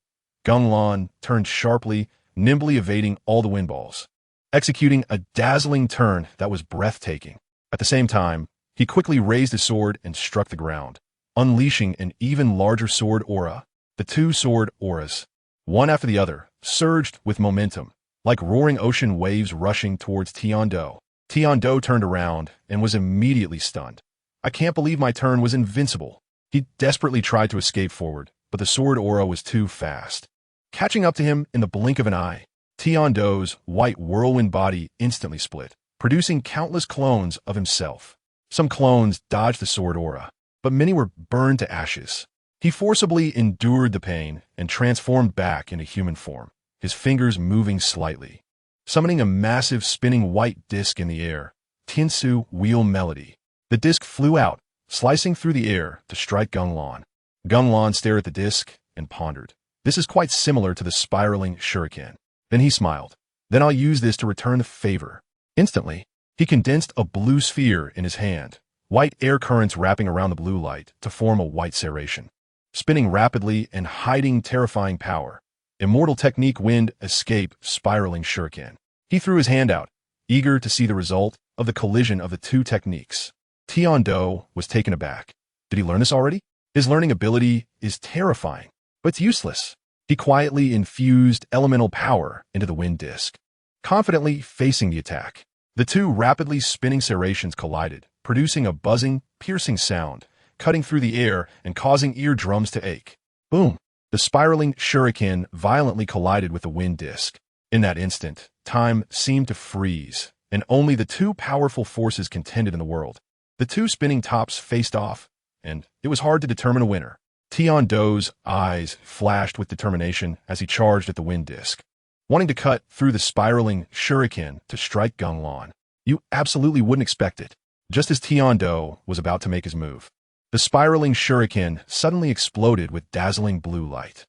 Gung Lan turned sharply, nimbly evading all the wind balls, executing a dazzling turn that was breathtaking. At the same time, he quickly raised his sword and struck the ground, unleashing an even larger sword aura. The two sword auras, one after the other, surged with momentum, like roaring ocean waves rushing towards Tiando. Tiando turned around and was immediately stunned. I can't believe my turn was invincible. He desperately tried to escape forward, but the sword aura was too fast. Catching up to him in the blink of an eye, Tiando's white whirlwind body instantly split, producing countless clones of himself. Some clones dodged the sword aura, but many were burned to ashes. He forcibly endured the pain and transformed back into human form, his fingers moving slightly. Summoning a massive spinning white disc in the air, Tiansu wheel melody. The disc flew out, slicing through the air to strike Gung Lan. Gung Lan stared at the disc and pondered. This is quite similar to the spiraling shuriken. Then he smiled. Then I'll use this to return the favor. Instantly, he condensed a blue sphere in his hand, white air currents wrapping around the blue light to form a white serration. Spinning rapidly and hiding terrifying power, immortal technique wind escape spiraling shuriken. He threw his hand out, eager to see the result of the collision of the two techniques. Tiando was taken aback. Did he learn this already? His learning ability is terrifying, but it's useless. He quietly infused elemental power into the wind disc, confidently facing the attack. The two rapidly spinning serrations collided, producing a buzzing, piercing sound, cutting through the air and causing eardrums to ache. Boom! The spiraling shuriken violently collided with the wind disc. In that instant, time seemed to freeze, and only the two powerful forces contended in the world. The two spinning tops faced off, and it was hard to determine a winner. Tiando's eyes flashed with determination as he charged at the wind disc, wanting to cut through the spiraling shuriken to strike Gung Lan. You absolutely wouldn't expect it. Just as Tiando was about to make his move, the spiraling shuriken suddenly exploded with dazzling blue light.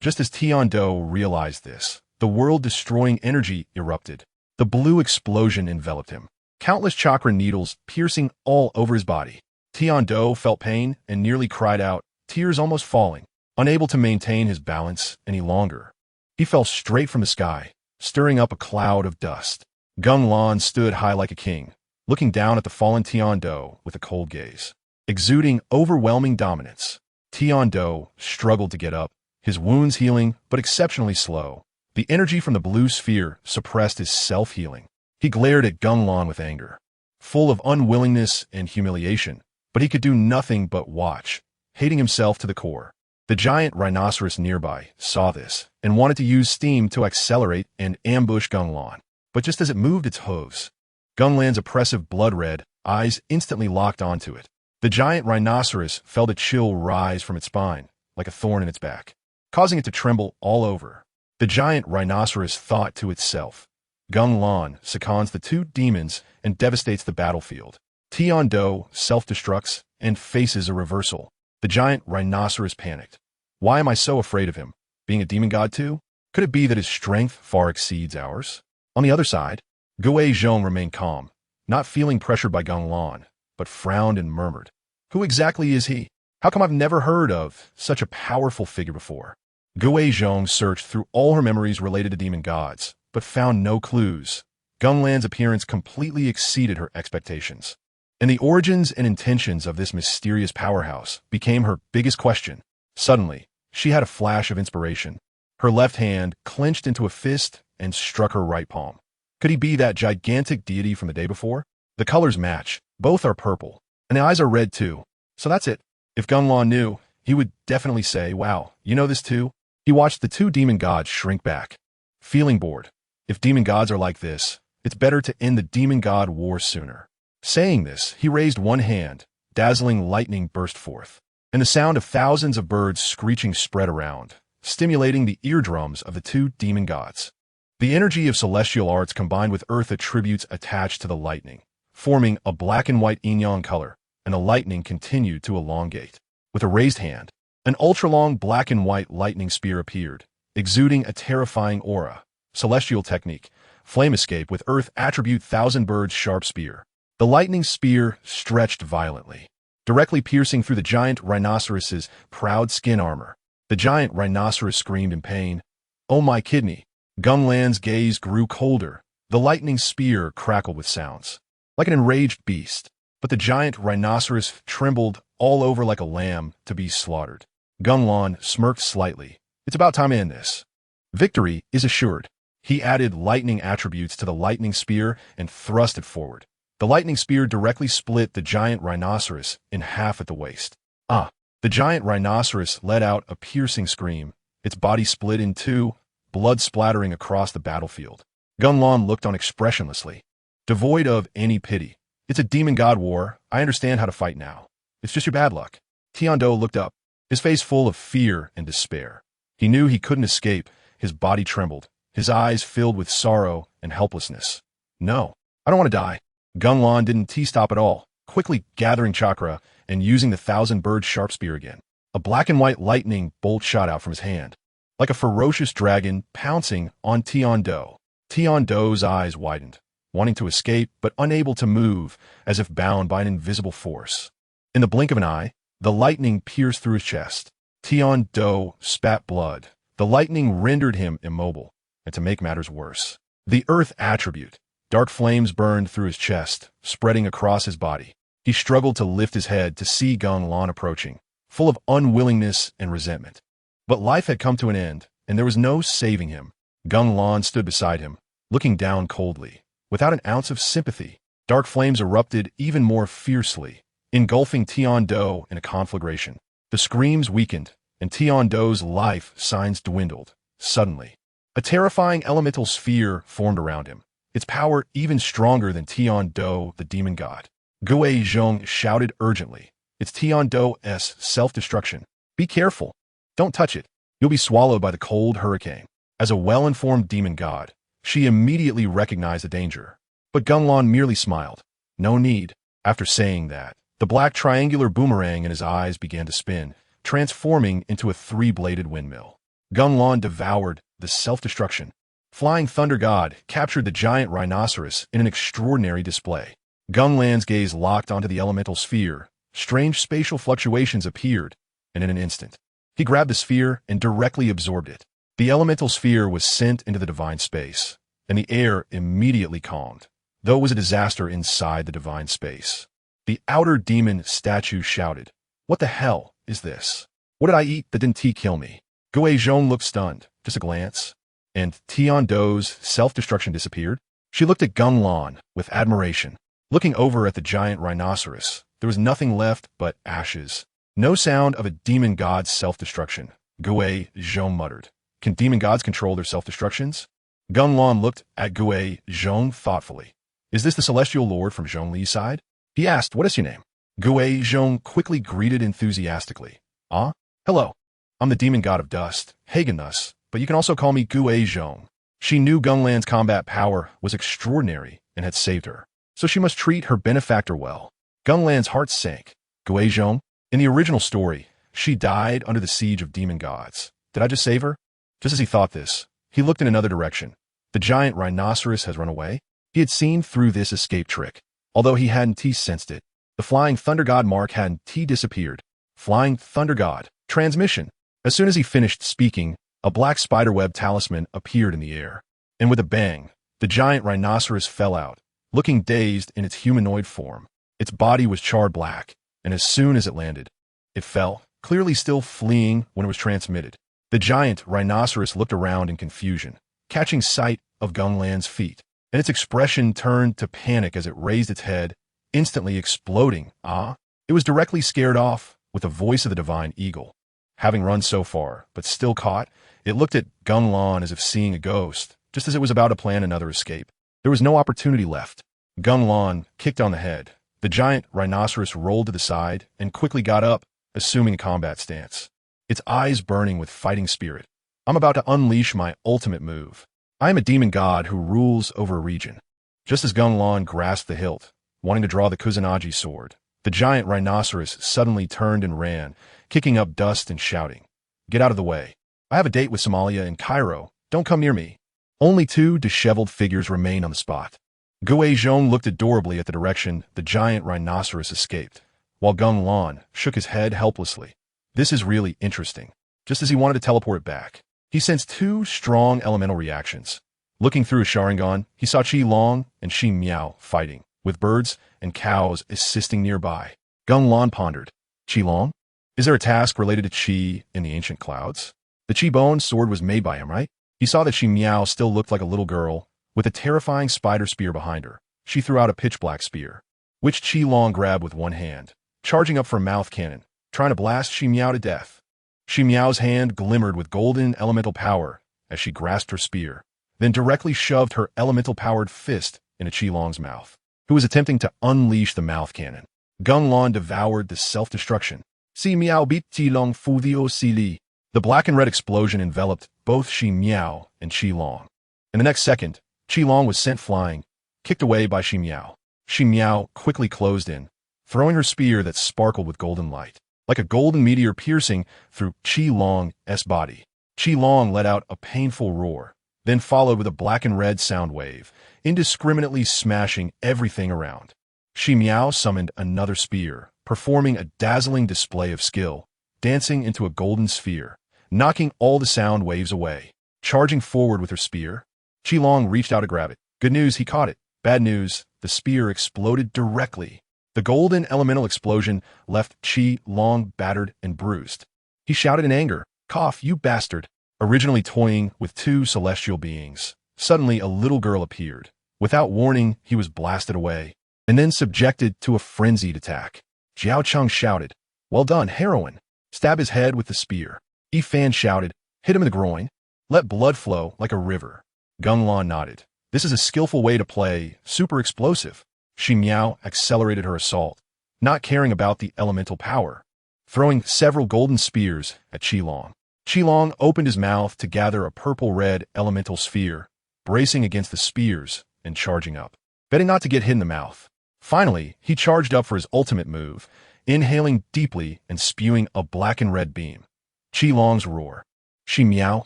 Just as Tiando realized this, the world-destroying energy erupted. The blue explosion enveloped him, countless chakra needles piercing all over his body. Tiando felt pain and nearly cried out, tears almost falling, unable to maintain his balance any longer. He fell straight from the sky, stirring up a cloud of dust. Gung Lan stood high like a king, looking down at the fallen Tiando with a cold gaze, exuding overwhelming dominance. Tiando struggled to get up, his wounds healing but exceptionally slow. The energy from the blue sphere suppressed his self-healing. He glared at Gung Lan with anger, full of unwillingness and humiliation, but he could do nothing but watch, hating himself to the core. The giant rhinoceros nearby saw this and wanted to use steam to accelerate and ambush Gung Lan. But just as it moved its hooves, Gung Lan's oppressive blood-red eyes instantly locked onto it. The giant rhinoceros felt a chill rise from its spine, like a thorn in its back, causing it to tremble all over. The giant rhinoceros thought to itself, Gung Lan seconds the two demons and devastates the battlefield. Tiando self-destructs and faces a reversal. The giant rhinoceros panicked. Why am I so afraid of him? Being a demon god too? Could it be that his strength far exceeds ours? On the other side, Gue Zhong remained calm, not feeling pressured by Gung Lan, but frowned and murmured. Who exactly is he? How come I've never heard of such a powerful figure before? Gue Zhong searched through all her memories related to demon gods, but found no clues. Gung Lan's appearance completely exceeded her expectations, and the origins and intentions of this mysterious powerhouse became her biggest question. Suddenly, she had a flash of inspiration. Her left hand clenched into a fist and struck her right palm. Could he be that gigantic deity from the day before? The colors match. Both are purple, and the eyes are red too. So that's it. If Gung Lan knew, he would definitely say, wow, you know this too? He watched the two demon gods shrink back, feeling bored. If demon gods are like this, it's better to end the demon god war sooner. Saying this, he raised one hand. Dazzling lightning burst forth. and the sound of thousands of birds screeching spread around, stimulating the eardrums of the two demon gods. The energy of celestial arts combined with earth attributes attached to the lightning, forming a black and white yin-yang color, and the lightning continued to elongate. With a raised hand, an ultra-long black and white lightning spear appeared, exuding a terrifying aura. Celestial technique, flame escape with earth attribute thousand birds sharp spear. The lightning spear stretched violently, directly piercing through the giant rhinoceros's proud skin armor. The giant rhinoceros screamed in pain. "Oh my kidney!" Gung Lan's gaze grew colder. The lightning spear crackled with sounds, like an enraged beast, but the giant rhinoceros trembled all over like a lamb to be slaughtered. Gung Lan smirked slightly. "It's about time to end this. Victory is assured." He added lightning attributes to the lightning spear and thrust it forward. The lightning spear directly split the giant rhinoceros in half at the waist. Ah! The giant rhinoceros let out a piercing scream. Its body split in two, blood splattering across the battlefield. Gung Lan looked on expressionlessly, devoid of any pity. "It's a demon god war. I understand how to fight now. It's just your bad luck." Teyvat looked up, his face full of fear and despair. He knew he couldn't escape. His body trembled, his eyes filled with sorrow and helplessness. "No, I don't want to die." Gung Lan didn't T-stop at all, quickly gathering chakra and using the thousand-bird sharp spear again. A black and white lightning bolt shot out from his hand, like a ferocious dragon pouncing on Teyvat. Teyvat's eyes widened, wanting to escape but unable to move, as if bound by an invisible force. In the blink of an eye, the lightning pierced through his chest. Teyvat spat blood. The lightning rendered him immobile, and to make matters worse, the earth attribute, dark flames burned through his chest, spreading across his body. He struggled to lift his head to see Gung Lan approaching, full of unwillingness and resentment. But life had come to an end, and there was no saving him. Gung Lan stood beside him, looking down coldly, without an ounce of sympathy. Dark flames erupted even more fiercely, engulfing Teyvat in a conflagration. The screams weakened, and Teyvat's life signs dwindled. Suddenly, a terrifying elemental sphere formed around him, its power even stronger than Teyvat, the demon god. Gue Zhong shouted urgently. "It's Teyvat's self-destruction. Be careful. Don't touch it. You'll be swallowed by the cold hurricane." As a well-informed demon god, she immediately recognized the danger. But Gung Lan merely smiled. "No need." After saying that, the black triangular boomerang in his eyes began to spin, transforming into a three-bladed windmill. Gung Lan devoured the self-destruction. Flying Thunder God captured the giant rhinoceros in an extraordinary display. Gung Lan's gaze locked onto the elemental sphere. Strange spatial fluctuations appeared, and in an instant, he grabbed the sphere and directly absorbed it. The elemental sphere was sent into the divine space, and the air immediately calmed, though it was a disaster inside the divine space. The outer demon statue shouted, "What the hell is this? What did I eat that didn't kill me?" Gue Zhong looked stunned, just a glance, and Teyvat's self-destruction disappeared. She looked at Gung Lan with admiration. Looking over at the giant rhinoceros, there was nothing left but ashes. No sound of a demon god's self-destruction. Gue Zhong muttered, "Can demon gods control their self-destructions?" Gung Lan looked at Gue Zhong thoughtfully. "Is this the celestial lord from Zhongli's side?" He asked, "What is your name?" Gue Zhong quickly greeted enthusiastically. "Ah, hello. I'm the demon god of dust, Hagen thus, but you can also call me Gue Zhong." She knew Gung Lan's combat power was extraordinary and had saved her, so she must treat her benefactor well. Gung Lan's heart sank. "Gue Zhong? In the original story, she died under the siege of demon gods. Did I just save her?" Just as he thought this, he looked in another direction. The giant rhinoceros has run away. He had seen through this escape trick, although he hadn't sensed it. The Flying Thunder God mark hadn't disappeared. Flying Thunder God. Transmission. As soon as he finished speaking, a black spiderweb talisman appeared in the air, and with a bang, the giant rhinoceros fell out, looking dazed in its humanoid form. Its body was charred black, and as soon as it landed, it fell, clearly still fleeing when it was transmitted. The giant rhinoceros looked around in confusion, catching sight of Gung Lan's feet, and its expression turned to panic as it raised its head, instantly exploding. It was directly scared off with the voice of the divine eagle. Having run so far, but still caught, it looked at Gung Lan as if seeing a ghost, just as it was about to plan another escape. There was no opportunity left. Gung Lan kicked on the head. The giant rhinoceros rolled to the side and quickly got up, assuming a combat stance, its eyes burning with fighting spirit. I'm about to unleash my ultimate move. I am a demon god who rules over a region. Just as Gung Lan grasped the hilt, wanting to draw the Kusanagi sword, the giant rhinoceros suddenly turned and ran, kicking up dust and shouting, "Get out of the way. I have a date with Somalia in Cairo. Don't come near me." Only two disheveled figures remained on the spot. Gue Zhong looked adorably at the direction the giant rhinoceros escaped, while Gung Lan shook his head helplessly. This is really interesting. Just as he wanted to teleport it back, he sensed two strong elemental reactions. Looking through a Sharingan, he saw Qi Long and Xi Miao fighting, with birds and cows assisting nearby. Gung Lan pondered, "Qi Long? Is there a task related to Qi in the ancient clouds? The Qi Bone sword was made by him, right?" He saw that Xi Miao still looked like a little girl, with a terrifying spider spear behind her. She threw out a pitch-black spear, which Qi Long grabbed with one hand, charging up for a mouth cannon, trying to blast Xi Miao to death. Xi Miao's hand glimmered with golden elemental power as she grasped her spear, then directly shoved her elemental-powered fist into Qi Long's mouth, who was attempting to unleash the mouth cannon. Gung Lan devoured the self-destruction. "Xi Miao beat Qi Long Fudio Si Li." The black and red explosion enveloped both Xi Miao and Qi Long. In the next second, Qi Long was sent flying, kicked away by Xi Miao. Xi Miao quickly closed in, throwing her spear that sparkled with golden light, like a golden meteor piercing through Qi Long's body. Qi Long let out a painful roar, then followed with a black and red sound wave, indiscriminately smashing everything around. Xi Miao summoned another spear, performing a dazzling display of skill, dancing into a golden sphere, knocking all the sound waves away. Charging forward with her spear, Qi Long reached out to grab it. Good news, he caught it. Bad news, the spear exploded directly. The golden elemental explosion left Qi Long battered and bruised. He shouted in anger, "Cough, you bastard!" Originally toying with two celestial beings, suddenly a little girl appeared. Without warning, he was blasted away, and then subjected to a frenzied attack. Jiao Cheng shouted, "Well done, heroine!" Stab his head with the spear. Yi Fan shouted, "Hit him in the groin. Let blood flow like a river." Gung Lan nodded. This is a skillful way to play super explosive. Xi Miao accelerated her assault, not caring about the elemental power, throwing several golden spears at Qi Long. Qi Long opened his mouth to gather a purple-red elemental sphere, bracing against the spears and charging up, betting not to get hit in the mouth. Finally, he charged up for his ultimate move, inhaling deeply and spewing a black and red beam. Qi Long's roar. Xi Miao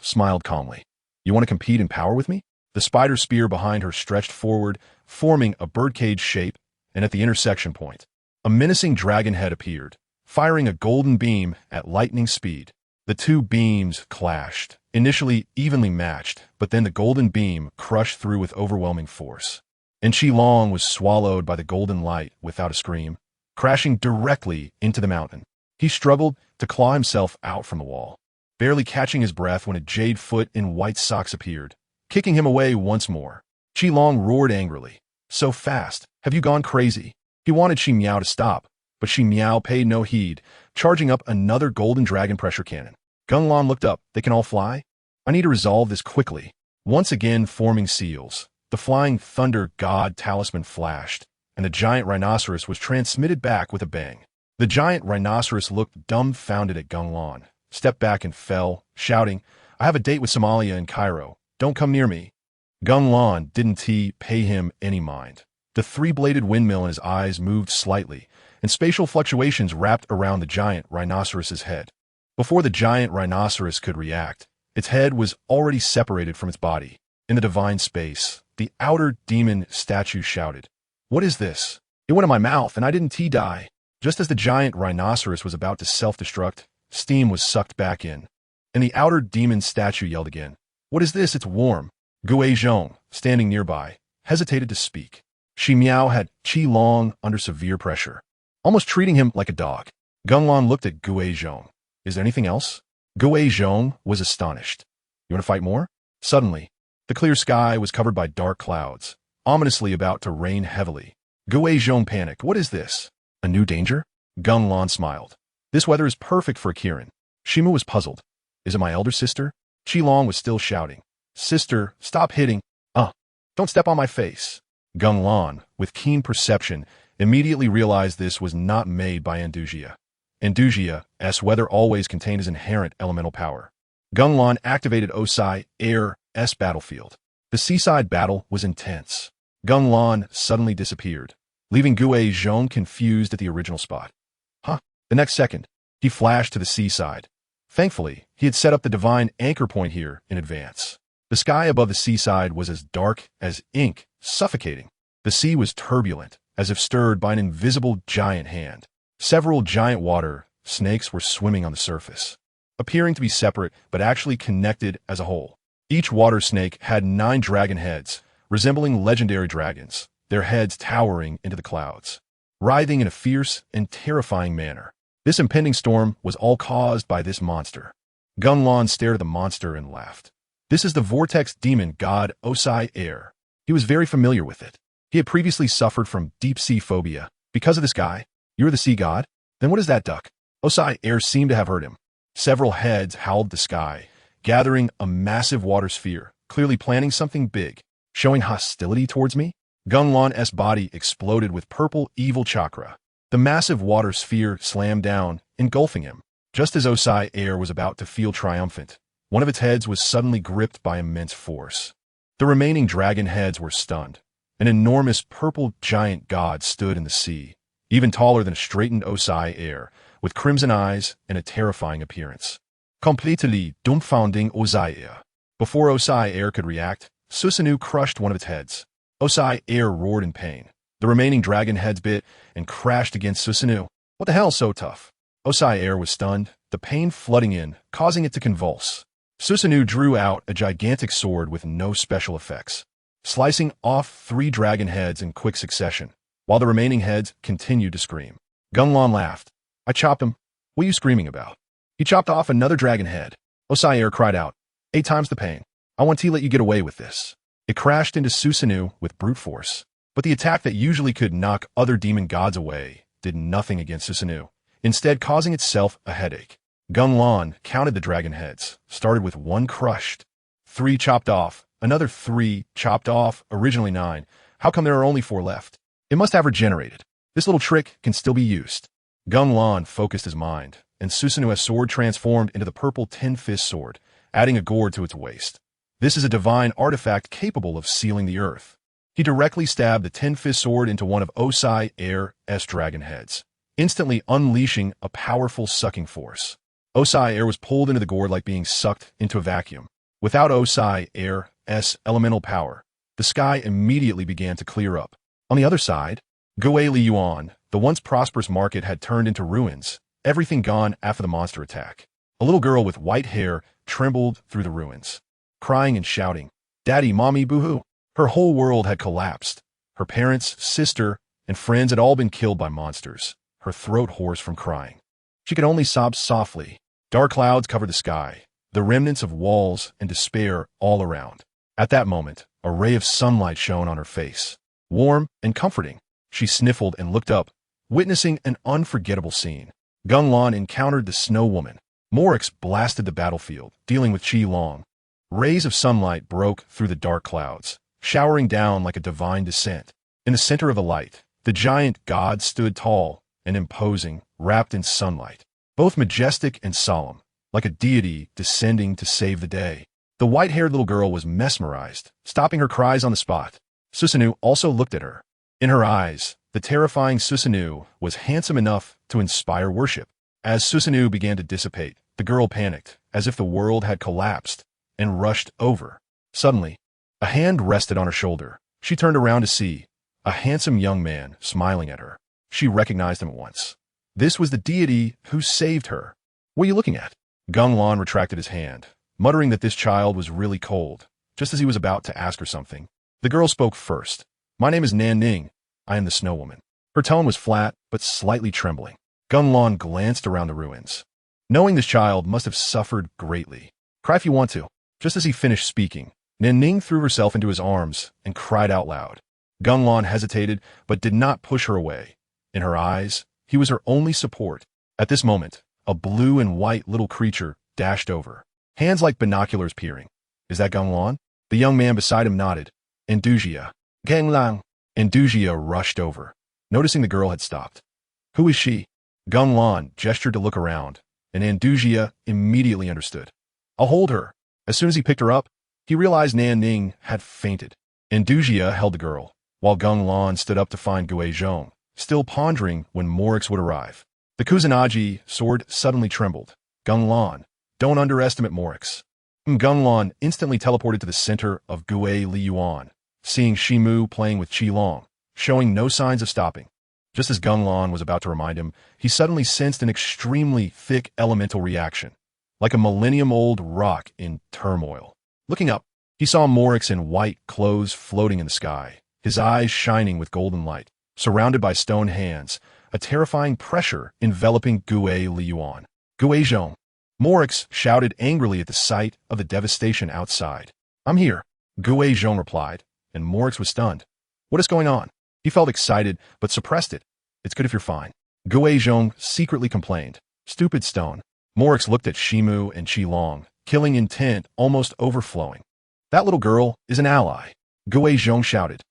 smiled calmly. "You want to compete in power with me?" The spider spear behind her stretched forward, forming a birdcage shape, and at the intersection point, a menacing dragon head appeared, firing a golden beam at lightning speed. The two beams clashed, initially evenly matched, but then the golden beam crushed through with overwhelming force, and Qi Long was swallowed by the golden light without a scream, crashing directly into the mountain. He struggled to claw himself out from the wall, barely catching his breath when a jade foot in white socks appeared, kicking him away once more. Qi Long roared angrily. "So fast, have you gone crazy?" He wanted Xi Miao to stop, but Xi Miao paid no heed, charging up another golden dragon pressure cannon. Gung Lan looked up. "They can all fly? I need to resolve this quickly." Once again forming seals, the flying thunder god talisman flashed, and the giant rhinoceros was transmitted back with a bang. The giant rhinoceros looked dumbfounded at Gung Lan, stepped back and fell, shouting, "I have a date with Somalia in Cairo. Don't come near me." Gung Lan didn't pay him any mind. The three-bladed windmill in his eyes moved slightly, and spatial fluctuations wrapped around the giant rhinoceros's head. Before the giant rhinoceros could react, its head was already separated from its body. In the divine space, the outer demon statue shouted, "What is this? It went in my mouth, and I didn't die." Just as the giant rhinoceros was about to self-destruct, steam was sucked back in, and the outer demon statue yelled again, "What is this? It's warm." Gue Zhong, standing nearby, hesitated to speak. Xi Miao had Qi Long under severe pressure, almost treating him like a dog. Gung Lan looked at Gue Zhong. "Is there anything else?" Gue Zhong was astonished. "You want to fight more?" Suddenly, the clear sky was covered by dark clouds, ominously about to rain heavily. Gue Zhong panicked. "What is this? A new danger?" Gung Lan smiled. "This weather is perfect for a Kirin." Shima was puzzled. "Is it my elder sister?" Qi Long was still shouting, "Sister, stop hitting. Don't step on my face." Gung Lan, with keen perception, immediately realized this was not made by Andujia. Andujia's weather always contained his inherent elemental power. Gung Lan activated Air's battlefield. The seaside battle was intense. Gung Lan suddenly disappeared, leaving Gue Zhong confused at the original spot. Huh? The next second, he flashed to the seaside. Thankfully, he had set up the divine anchor point here in advance. The sky above the seaside was as dark as ink, suffocating. The sea was turbulent, as if stirred by an invisible giant hand. Several giant water snakes were swimming on the surface, appearing to be separate but actually connected as a whole. Each water snake had 9 dragon heads, resembling legendary dragons, their heads towering into the clouds, writhing in a fierce and terrifying manner. This impending storm was all caused by this monster. Gung Lan stared at the monster and laughed. This is the vortex demon god Osai Air. He was very familiar with it. He had previously suffered from deep sea phobia. Because of this guy, you're the sea god? Then what is that, duck? Osai Air seemed to have heard him. Several heads howled the sky, gathering a massive water sphere, clearly planning something big. Showing hostility towards me? Gung Lan's body exploded with purple evil chakra. The massive water sphere slammed down, engulfing him. Just as Osai Air was about to feel triumphant, one of its heads was suddenly gripped by immense force. The remaining dragon heads were stunned. An enormous purple giant god stood in the sea, even taller than a straightened Osai Air, with crimson eyes and a terrifying appearance. Completely dumbfounding Osai Air. Before Osai Air could react, Susanoo crushed one of its heads. Osai Air roared in pain. The remaining dragon heads bit and crashed against Susanoo. What the hell is so tough? Osai Air was stunned, the pain flooding in, causing it to convulse. Susanoo drew out a gigantic sword with no special effects, slicing off 3 dragon heads in quick succession, while the remaining heads continued to scream. Gung Lan laughed. I chopped him. What are you screaming about? He chopped off another dragon head. Osai Air cried out. 8 times the pain. I want to let you get away with this. It crashed into Susanoo with brute force. But the attack that usually could knock other demon gods away did nothing against Susanoo, instead causing itself a headache. Gung Lan counted the dragon heads, started with 1 crushed, 3 chopped off, another 3 chopped off, originally 9. How come there are only 4 left? It must have regenerated. This little trick can still be used. Gung Lan focused his mind, and Susanoo's sword transformed into the purple 10-fist sword, adding a gourd to its waist. This is a divine artifact capable of sealing the earth. He directly stabbed the 10-fist sword into one of Osai Air's dragon heads, instantly unleashing a powerful sucking force. Osai Air was pulled into the gourd like being sucked into a vacuum. Without Osai Air's elemental power, the sky immediately began to clear up. On the other side, Gue Liyue, the once prosperous market, had turned into ruins, everything gone after the monster attack. A little girl with white hair trembled through the ruins, crying and shouting, "Daddy, Mommy, boo-hoo." Her whole world had collapsed. Her parents, sister, and friends had all been killed by monsters, her throat hoarse from crying. She could only sob softly. Dark clouds covered the sky, the remnants of walls and despair all around. At that moment, a ray of sunlight shone on her face. Warm and comforting, she sniffled and looked up, witnessing an unforgettable scene. Gung Lan encountered the Snow Woman. Morix blasted the battlefield, dealing with Qi Long. Rays of sunlight broke through the dark clouds, showering down like a divine descent. In the center of the light, the giant god stood tall and imposing, wrapped in sunlight, both majestic and solemn, like a deity descending to save the day. The white-haired little girl was mesmerized, stopping her cries on the spot. Susanoo also looked at her. In her eyes, the terrifying Susanoo was handsome enough to inspire worship. As Susanoo began to dissipate, the girl panicked, as if the world had collapsed, and rushed over. Suddenly, a hand rested on her shoulder. She turned around to see a handsome young man smiling at her. She recognized him at once. This was the deity who saved her. What are you looking at? Gung Lan retracted his hand, muttering that this child was really cold, just as he was about to ask her something. The girl spoke first. My name is Nan Ning. I am the Snow Woman. Her tone was flat, but slightly trembling. Gung Lan glanced around the ruins, knowing this child must have suffered greatly. Cry if you want to. Just as he finished speaking, Nan Ning threw herself into his arms and cried out loud. Gung Lan hesitated, but did not push her away. In her eyes, he was her only support. At this moment, a blue and white little creature dashed over, hands like binoculars peering. Is that Gung Lan? The young man beside him nodded. Andujia. GengLan's. Andujia rushed over, noticing the girl had stopped. Who is she? Gung Lan gestured to look around, and Andujia immediately understood. I'll hold her. As soon as he picked her up, he realized Nan Ning had fainted. Andujia held the girl, while Gung Lan stood up to find Gue Zhong, still pondering when Morix would arrive. The Kusanagi sword suddenly trembled. Gung Lan, don't underestimate Morix. Gung Lan instantly teleported to the center of Gue Liyue, seeing Shimu playing with Qi Long, showing no signs of stopping. Just as Gung Lan was about to remind him, he suddenly sensed an extremely thick elemental reaction, like a millennium-old rock in turmoil. Looking up, he saw Morix in white clothes floating in the sky, his eyes shining with golden light, surrounded by stone hands, a terrifying pressure enveloping Gue Liyue. Gue Zhong. Morix shouted angrily at the sight of the devastation outside. I'm here, Gue Zhong replied, and Morix was stunned. What is going on? He felt excited, but suppressed it. It's good if you're fine. Gue Zhong secretly complained. Stupid stone. Morix looked at Shimu and Qi Long, killing intent almost overflowing. That little girl is an ally. Gue Zhong shouted.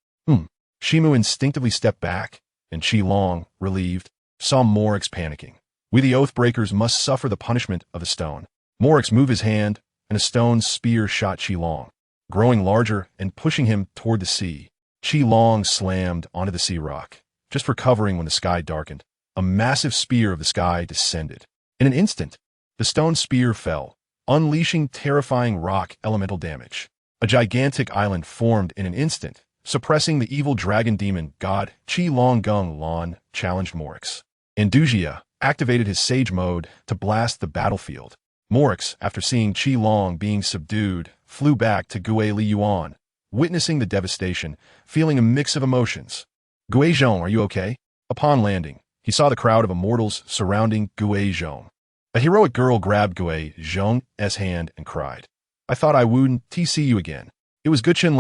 Shimu instinctively stepped back, and Qi Long, relieved, saw Morix panicking. We the Oathbreakers must suffer the punishment of the stone. Morix moved his hand, and a stone spear shot Qi Long, growing larger and pushing him toward the sea. Qi Long slammed onto the sea rock, just recovering when the sky darkened. A massive spear of the sky descended. In an instant, the stone spear fell, unleashing terrifying rock elemental damage. A gigantic island formed in an instant, suppressing the evil dragon demon god Qi Long. Gung Lan challenged Morix. Andujia activated his sage mode to blast the battlefield. Morix, after seeing Qi Long being subdued, flew back to Gue Liyue, witnessing the devastation, feeling a mix of emotions. Gue Zhong, are you okay? Upon landing, he saw the crowd of immortals surrounding Gue Zhong. A heroic girl grabbed Gue Zhong's hand and cried. I thought I wouldn't see you again. It was Genshin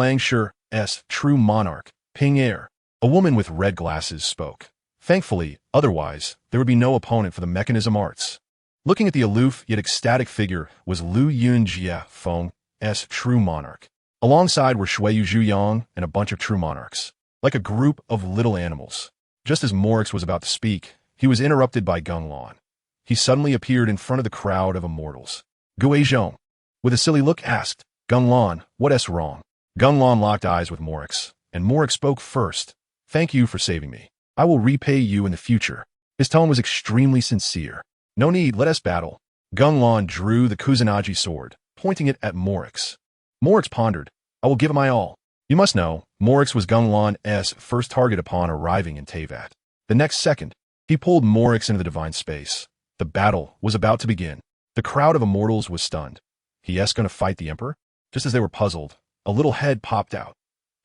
Impact, true monarch, Ping Er. A woman with red glasses spoke. Thankfully, otherwise, there would be no opponent for the mechanism arts. Looking at the aloof yet ecstatic figure was Lu Yunjie Feng's true monarch. Alongside were Shuiyu Zhuyang and a bunch of true monarchs, like a group of little animals. Just as Morix was about to speak, he was interrupted by Gung Lan. He suddenly appeared in front of the crowd of immortals. Gue Zhong, with a silly look, asked, Gung Lan, what's wrong? Gung Lan locked eyes with Morix, and Morix spoke first. Thank you for saving me. I will repay you in the future. His tone was extremely sincere. No need, let us battle. Gung Lan drew the Kusanagi sword, pointing it at Morix. Morix pondered. I will give it my all. You must know, Morix was Gung Lan's first target upon arriving in Teyvat. The next second, he pulled Morix into the divine space. The battle was about to begin. The crowd of immortals was stunned. He's going to fight the Emperor? Just as they were puzzled, a little head popped out.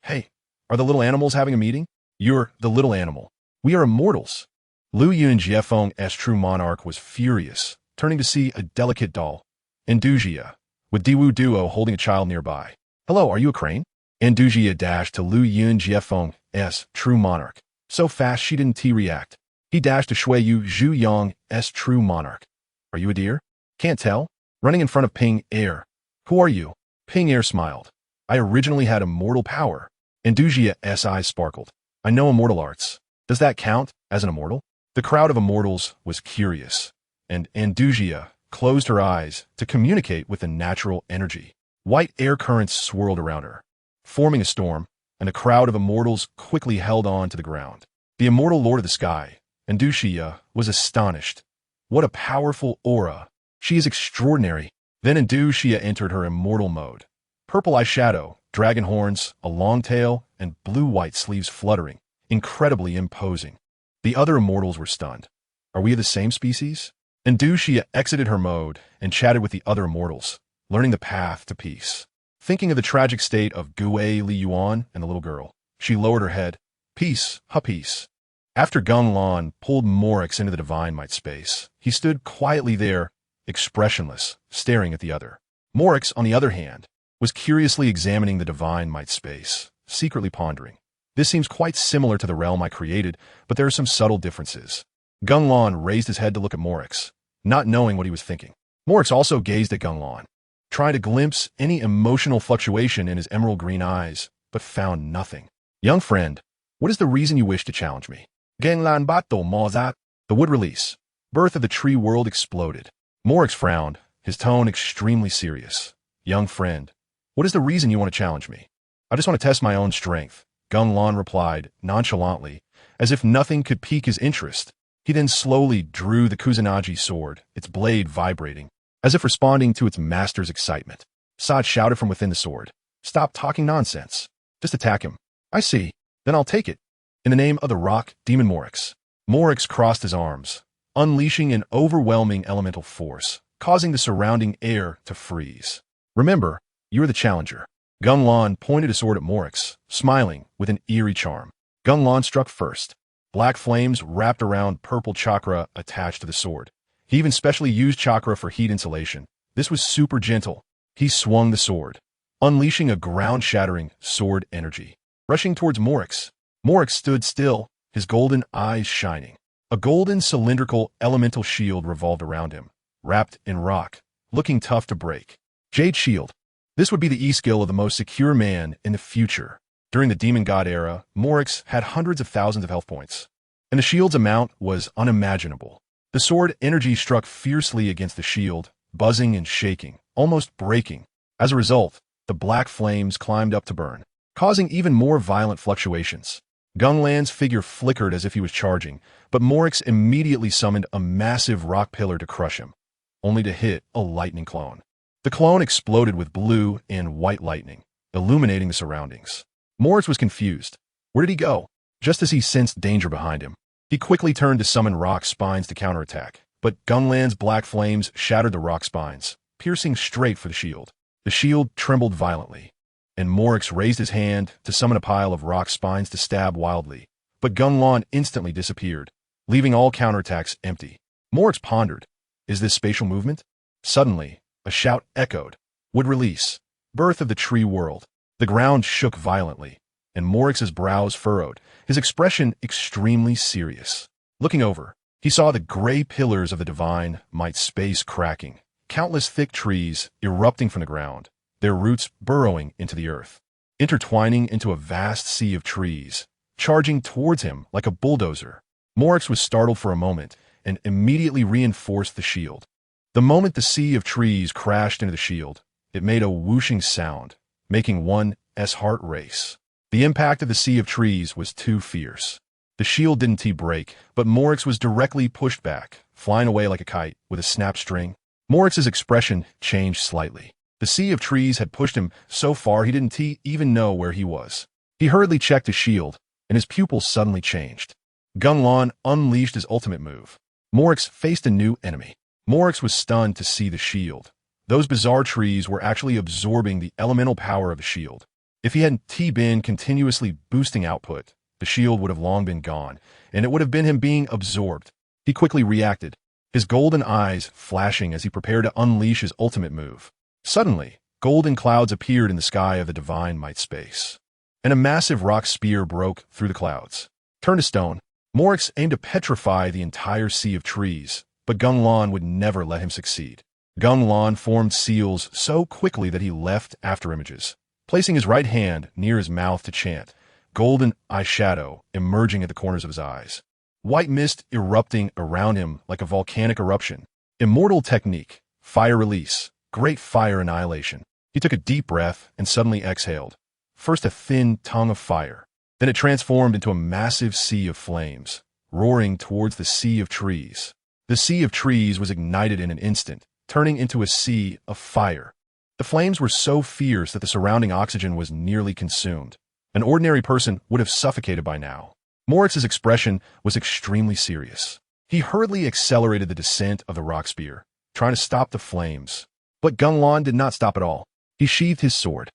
Hey, are the little animals having a meeting? You're the little animal. We are immortals. Lu Yunjie Feng's true monarch was furious, turning to see a delicate doll, Andujia, with Diwuduo holding a child nearby. Hello, are you a crane? Andujia dashed to Lu Yunjie Feng's true monarch, so fast she didn't react. He dashed to Shuiyu Zhuyang's true monarch. Are you a deer? Can't tell. Running in front of Ping Er. Who are you? Ping Er smiled. I originally had immortal power. Andujia's eyes sparkled. I know immortal arts. Does that count as an immortal? The crowd of immortals was curious, and Andujia closed her eyes to communicate with the natural energy. White air currents swirled around her, forming a storm, and the crowd of immortals quickly held on to the ground. The immortal lord of the sky, Andujia, was astonished. What a powerful aura. She is extraordinary. Then Andujia entered her immortal mode. Purple eyeshadow, dragon horns, a long tail, and blue-white sleeves fluttering, incredibly imposing. The other immortals were stunned. Are we of the same species? Andujia exited her mode and chatted with the other immortals, learning the path to peace. Thinking of the tragic state of Gue Liyue and the little girl, she lowered her head. Peace, peace. After Gung Lan pulled Morix into the divine might space, he stood quietly there, expressionless, staring at the other. Morix, on the other hand, was curiously examining the divine might space, secretly pondering. This seems quite similar to the realm I created, but there are some subtle differences. Gung Lan raised his head to look at Morix, not knowing what he was thinking. Morix also gazed at Gung Lan, trying to glimpse any emotional fluctuation in his emerald green eyes, but found nothing. Young friend, what is the reason you wish to challenge me? GengLan's battle Mondstadt, the wood release. Birth of the tree world exploded. Moryx frowned, his tone extremely serious. Young friend, what is the reason you want to challenge me? I just want to test my own strength, Gung Lan replied, nonchalantly, as if nothing could pique his interest. He then slowly drew the Kusanagi sword, its blade vibrating, as if responding to its master's excitement. Sod shouted from within the sword, "Stop talking nonsense. Just attack him." "I see. Then I'll take it. In the name of the rock, demon Moryx." Moryx crossed his arms, unleashing an overwhelming elemental force, causing the surrounding air to freeze. "Remember, you are the challenger." Gung Lan pointed a sword at Moryx, smiling with an eerie charm. Gung Lan struck first. Black flames wrapped around purple chakra attached to the sword. He even specially used chakra for heat insulation. This was super gentle. He swung the sword, unleashing a ground-shattering sword energy. Rushing towards Moryx, Moryx stood still, his golden eyes shining. A golden cylindrical elemental shield revolved around him, wrapped in rock, looking tough to break. Jade Shield. This would be the E-skill of the most secure man in the future. During the Demon God era, Moryx had hundreds of thousands of health points, and the shield's amount was unimaginable. The sword energy struck fiercely against the shield, buzzing and shaking, almost breaking. As a result, the black flames climbed up to burn, causing even more violent fluctuations. Gung Lan's figure flickered as if he was charging, but Moryx immediately summoned a massive rock pillar to crush him, only to hit a lightning clone. The clone exploded with blue and white lightning, illuminating the surroundings. Moryx was confused. Where did he go? Just as he sensed danger behind him, he quickly turned to summon rock spines to counterattack, but Gung Lan's black flames shattered the rock spines, piercing straight for the shield. The shield trembled violently, and Moryx raised his hand to summon a pile of rock spines to stab wildly, but Gung Lan instantly disappeared, leaving all counterattacks empty. Moryx pondered, is this spatial movement? Suddenly, a shout echoed. Would release. Birth of the tree world. The ground shook violently, and Moryx's brows furrowed, his expression extremely serious. Looking over, he saw the gray pillars of the divine might space cracking, countless thick trees erupting from the ground, their roots burrowing into the earth, intertwining into a vast sea of trees, charging towards him like a bulldozer. Moryx was startled for a moment and immediately reinforced the shield. The moment the sea of trees crashed into the shield, it made a whooshing sound, making one's heart race. The impact of the sea of trees was too fierce. The shield didn't break, but Moryx was directly pushed back, flying away like a kite with a snap string. Moryx's expression changed slightly. The sea of trees had pushed him so far he didn't even know where he was. He hurriedly checked his shield, and his pupils suddenly changed. Gung Lan unleashed his ultimate move. Moryx faced a new enemy. Moryx was stunned to see the shield. Those bizarre trees were actually absorbing the elemental power of the shield. If he hadn't been continuously boosting output, the shield would have long been gone, and it would have been him being absorbed. He quickly reacted, his golden eyes flashing as he prepared to unleash his ultimate move. Suddenly, golden clouds appeared in the sky of the divine might space, and a massive rock spear broke through the clouds. Turned to stone, Moryx aimed to petrify the entire sea of trees, but Gung Lan would never let him succeed. Gung Lan formed seals so quickly that he left afterimages, placing his right hand near his mouth to chant, golden eyeshadow emerging at the corners of his eyes. White mist erupting around him like a volcanic eruption. Immortal technique, fire release, great fire annihilation. He took a deep breath and suddenly exhaled. First a thin tongue of fire. Then it transformed into a massive sea of flames, roaring towards the sea of trees. The sea of trees was ignited in an instant, turning into a sea of fire. The flames were so fierce that the surrounding oxygen was nearly consumed. An ordinary person would have suffocated by now. Moryx's expression was extremely serious. He hurriedly accelerated the descent of the rock spear, trying to stop the flames. But Gung Lan did not stop at all. He sheathed his sword,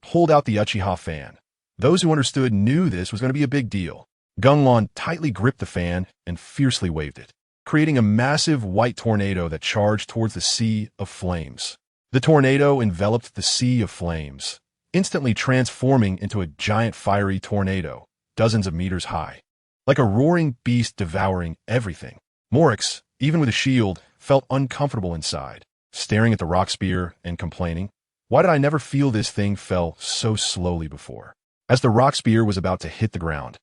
pulled out the Uchiha fan. Those who understood knew this was going to be a big deal. Gung Lan tightly gripped the fan and fiercely waved it, creating a massive white tornado that charged towards the sea of flames. The tornado enveloped the sea of flames, instantly transforming into a giant fiery tornado, dozens of meters high. Like a roaring beast devouring everything. Moryx, even with a shield, felt uncomfortable inside, staring at the rock spear and complaining, why did I never feel this thing fell so slowly before? As the rock spear was about to hit the ground,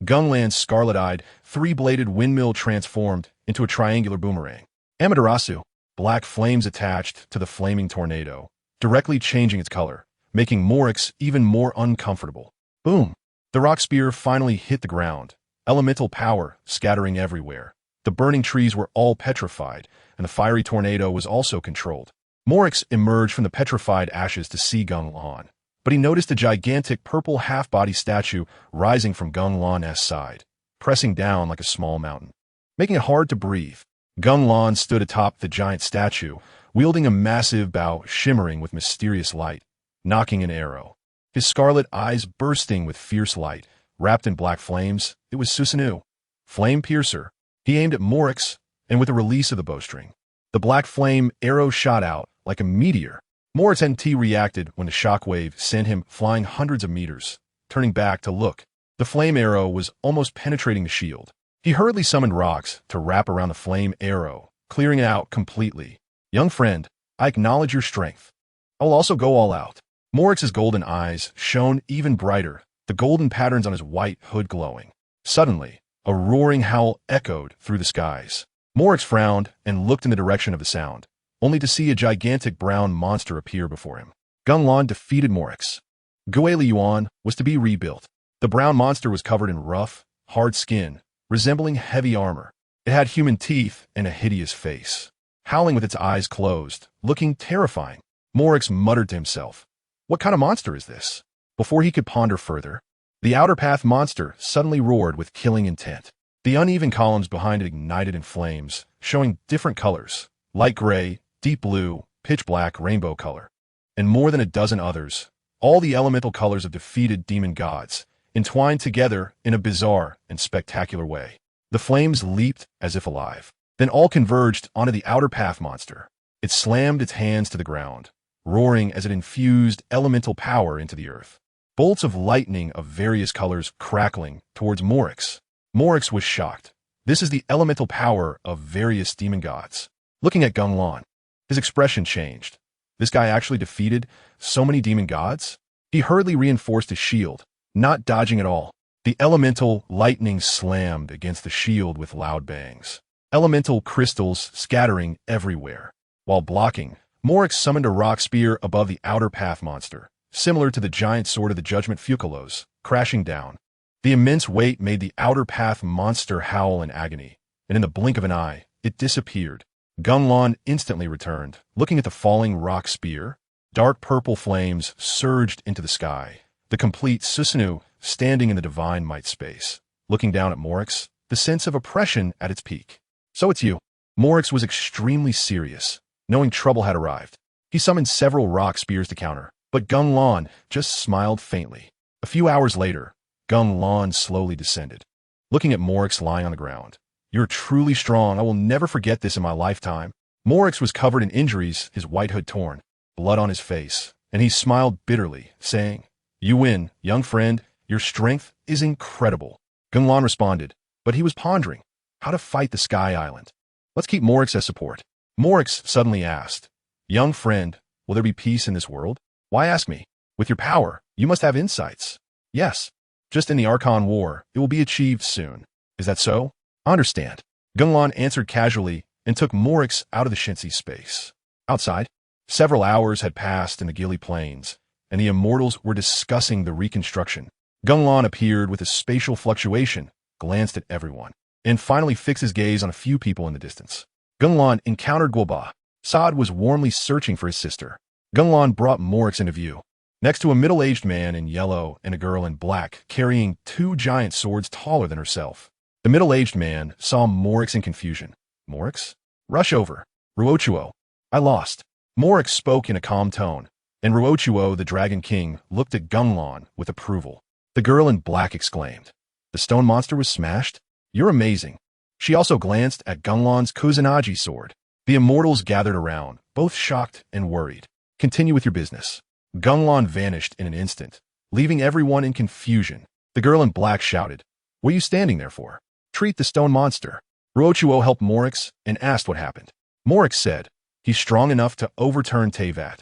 Gung Lan's scarlet-eyed, three-bladed windmill transformed into a triangular boomerang. Amaterasu, black flames attached to the flaming tornado, directly changing its color, making Morix even more uncomfortable. Boom! The rock spear finally hit the ground, elemental power scattering everywhere. The burning trees were all petrified, and the fiery tornado was also controlled. Morix emerged from the petrified ashes to see Gung Lan, but he noticed a gigantic purple half-body statue rising from Gung Lan's side, pressing down like a small mountain, making it hard to breathe. Gung Lan stood atop the giant statue, wielding a massive bow shimmering with mysterious light, nocking an arrow. His scarlet eyes bursting with fierce light, wrapped in black flames. It was Susanoo, Flame Piercer. He aimed at Morix, and with the release of the bowstring, the black flame arrow shot out like a meteor. Morix NT reacted when the shockwave sent him flying hundreds of meters, turning back to look. The flame arrow was almost penetrating the shield. He hurriedly summoned rocks to wrap around the flame arrow, clearing it out completely. Young friend, I acknowledge your strength. I will also go all out. Morix's golden eyes shone even brighter, the golden patterns on his white hood glowing. Suddenly, a roaring howl echoed through the skies. Morix frowned and looked in the direction of the sound, only to see a gigantic brown monster appear before him. Gung Lan defeated Morix. Liyue was to be rebuilt. The brown monster was covered in rough, hard skin, resembling heavy armor. It had human teeth and a hideous face, howling with its eyes closed, looking terrifying. Morix muttered to himself, "What kind of monster is this?" Before he could ponder further, the outer path monster suddenly roared with killing intent. The uneven columns behind it ignited in flames, showing different colors: light gray, deep blue, pitch black, rainbow color, and more than a dozen others, all the elemental colors of defeated demon gods, entwined together in a bizarre and spectacular way. The flames leaped as if alive, then all converged onto the outer path monster. It slammed its hands to the ground, roaring as it infused elemental power into the earth. Bolts of lightning of various colors crackling towards Morix. Morix was shocked. This is the elemental power of various demon gods. Looking at Gung Lan, his expression changed. This guy actually defeated so many demon gods? He hurriedly reinforced his shield, not dodging at all. The elemental lightning slammed against the shield with loud bangs, elemental crystals scattering everywhere. While blocking, Morix summoned a rock spear above the outer path monster, similar to the giant sword of the judgment Fugalos, crashing down. The immense weight made the outer path monster howl in agony, and in the blink of an eye, it disappeared. Gung Lan instantly returned, looking at the falling rock spear. Dark purple flames surged into the sky. The complete Susanoo standing in the divine might space, looking down at Morix, the sense of oppression at its peak. "So it's you." Morix was extremely serious, knowing trouble had arrived. He summoned several rock spears to counter, but Gung Lan just smiled faintly. A few hours later, Gung Lan slowly descended, looking at Morix lying on the ground. "You're truly strong. I will never forget this in my lifetime." Morix was covered in injuries, his white hood torn, blood on his face, and he smiled bitterly, saying, "You win, young friend. Your strength is incredible." Gung Lan responded, but he was pondering how to fight the Sky Island. "Let's keep Morix as support." Morix suddenly asked, "Young friend, will there be peace in this world?" "Why ask me? With your power, you must have insights." "Yes. Just in the Archon War, it will be achieved soon." "Is that so?" "I understand." Gung Lan answered casually and took Morix out of the Shinsi space. Outside, several hours had passed in the Gili Plains, and the immortals were discussing the reconstruction. Gung Lan appeared with a spatial fluctuation, glanced at everyone, and finally fixed his gaze on a few people in the distance. Gung Lan encountered Guoba. Saad was warmly searching for his sister. Gung Lan brought Morix into view, next to a middle-aged man in yellow and a girl in black carrying two giant swords taller than herself. The middle-aged man saw Morix in confusion. "Morix? Rush over. Ruochuo. I lost." Morix spoke in a calm tone, and Ruochuo, the Dragon King, looked at Gung Lan with approval. The girl in black exclaimed, "The stone monster was smashed? You're amazing." She also glanced at Gung Lan's Kusanagi sword. The immortals gathered around, both shocked and worried. "Continue with your business." Gung Lan vanished in an instant, leaving everyone in confusion. The girl in black shouted, "What are you standing there for? Treat the stone monster." Ruochuo helped Morix and asked what happened. Morix said, "He's strong enough to overturn Teyvat."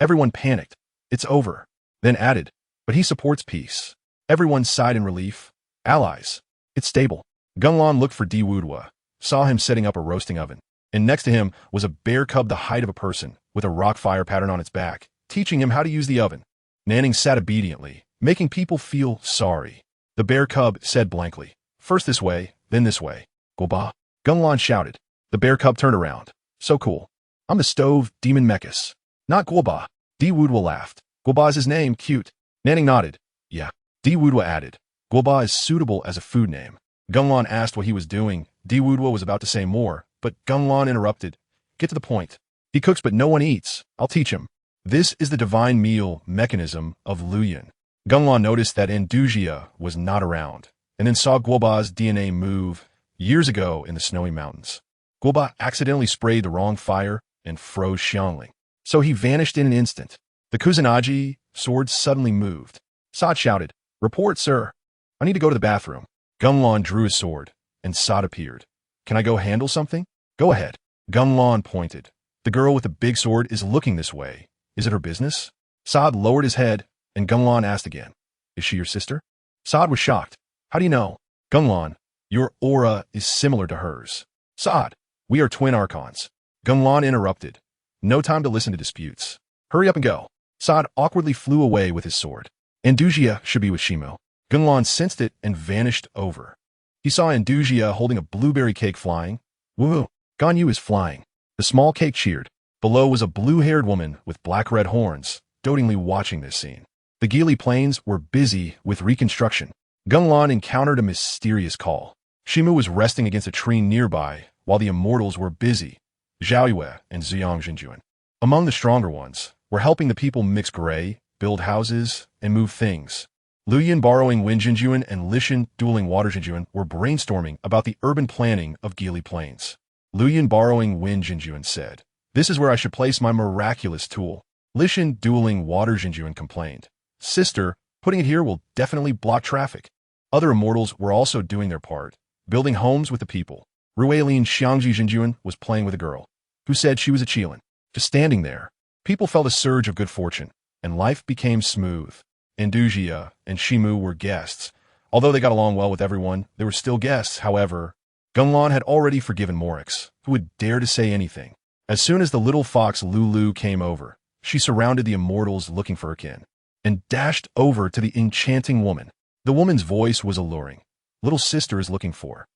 Everyone panicked. "It's over." Then added, "But he supports peace." Everyone sighed in relief. Allies. It's stable. Gung Lan looked for Diwuduo, saw him setting up a roasting oven, and next to him was a bear cub the height of a person, with a rock fire pattern on its back, teaching him how to use the oven. Nanning sat obediently, making people feel sorry. The bear cub said blankly, "First this way, then this way." "Goba." Gung Lan shouted. The bear cub turned around. "So cool. I'm the stove demon Mechas." "Not Goba." Diwuduo laughed. "Goba is his name, cute." Nanning nodded. "Yeah." Diwuduo added. "Goba is suitable as a food name." Gung Lan asked what he was doing. Diwuduo was about to say more, but Gung Lan interrupted. "Get to the point. He cooks but no one eats. I'll teach him. This is the divine meal mechanism of Liyue." Gung Lan noticed that Andujia was not around, and then saw Guoba's DNA move years ago in the snowy mountains. Guoba accidentally sprayed the wrong fire and froze Xiangling, so he vanished in an instant. The Kusanagi sword suddenly moved. Sod shouted, "Report, sir. I need to go to the bathroom." Gung Lan drew his sword, and Sod appeared. "Can I go handle something?" "Go ahead." Gung Lan pointed. "The girl with the big sword is looking this way. Is it her business?" Sod lowered his head, and Gung Lan asked again, "Is she your sister?" Sod was shocked. "How do you know?" "Gung Lan, your aura is similar to hers." "Sod, we are twin Archons." Gung Lan interrupted. "No time to listen to disputes. Hurry up and go." Sod awkwardly flew away with his sword. Andujia should be with Shimo. Gung Lan sensed it and vanished over. He saw Andujia holding a blueberry cake flying. "Woo! Ganyu is flying." The small cake cheered. Below was a blue-haired woman with black-red horns, dotingly watching this scene. The Gili Plains were busy with reconstruction. Gung Lan encountered a mysterious call. Shimu was resting against a tree nearby, while the immortals were busy. Zhaoyue and Ziyang Jinjuan, among the stronger ones, were helping the people mix gray, build houses, and move things. Liyue borrowing Wind Jinjuan and Lishan dueling Water Jinjuan were brainstorming about the urban planning of Gili Plains. Liyue borrowing Wind Jinjuan said, "This is where I should place my miraculous tool." Lishan dueling Water Jinjuan complained, "Sister, putting it here will definitely block traffic." Other immortals were also doing their part, building homes with the people. Rueilin Xiangji Jinjuan was playing with a girl, who said she was a Qilin. Just standing there, people felt a surge of good fortune, and life became smooth. Andujia and Shimu were guests. Although they got along well with everyone, they were still guests, however. Gung Lan had already forgiven Morix, who would dare to say anything. As soon as the little fox Lulu came over, she surrounded the immortals looking for her kin, and dashed over to the enchanting woman. The woman's voice was alluring. "Little sister is looking for."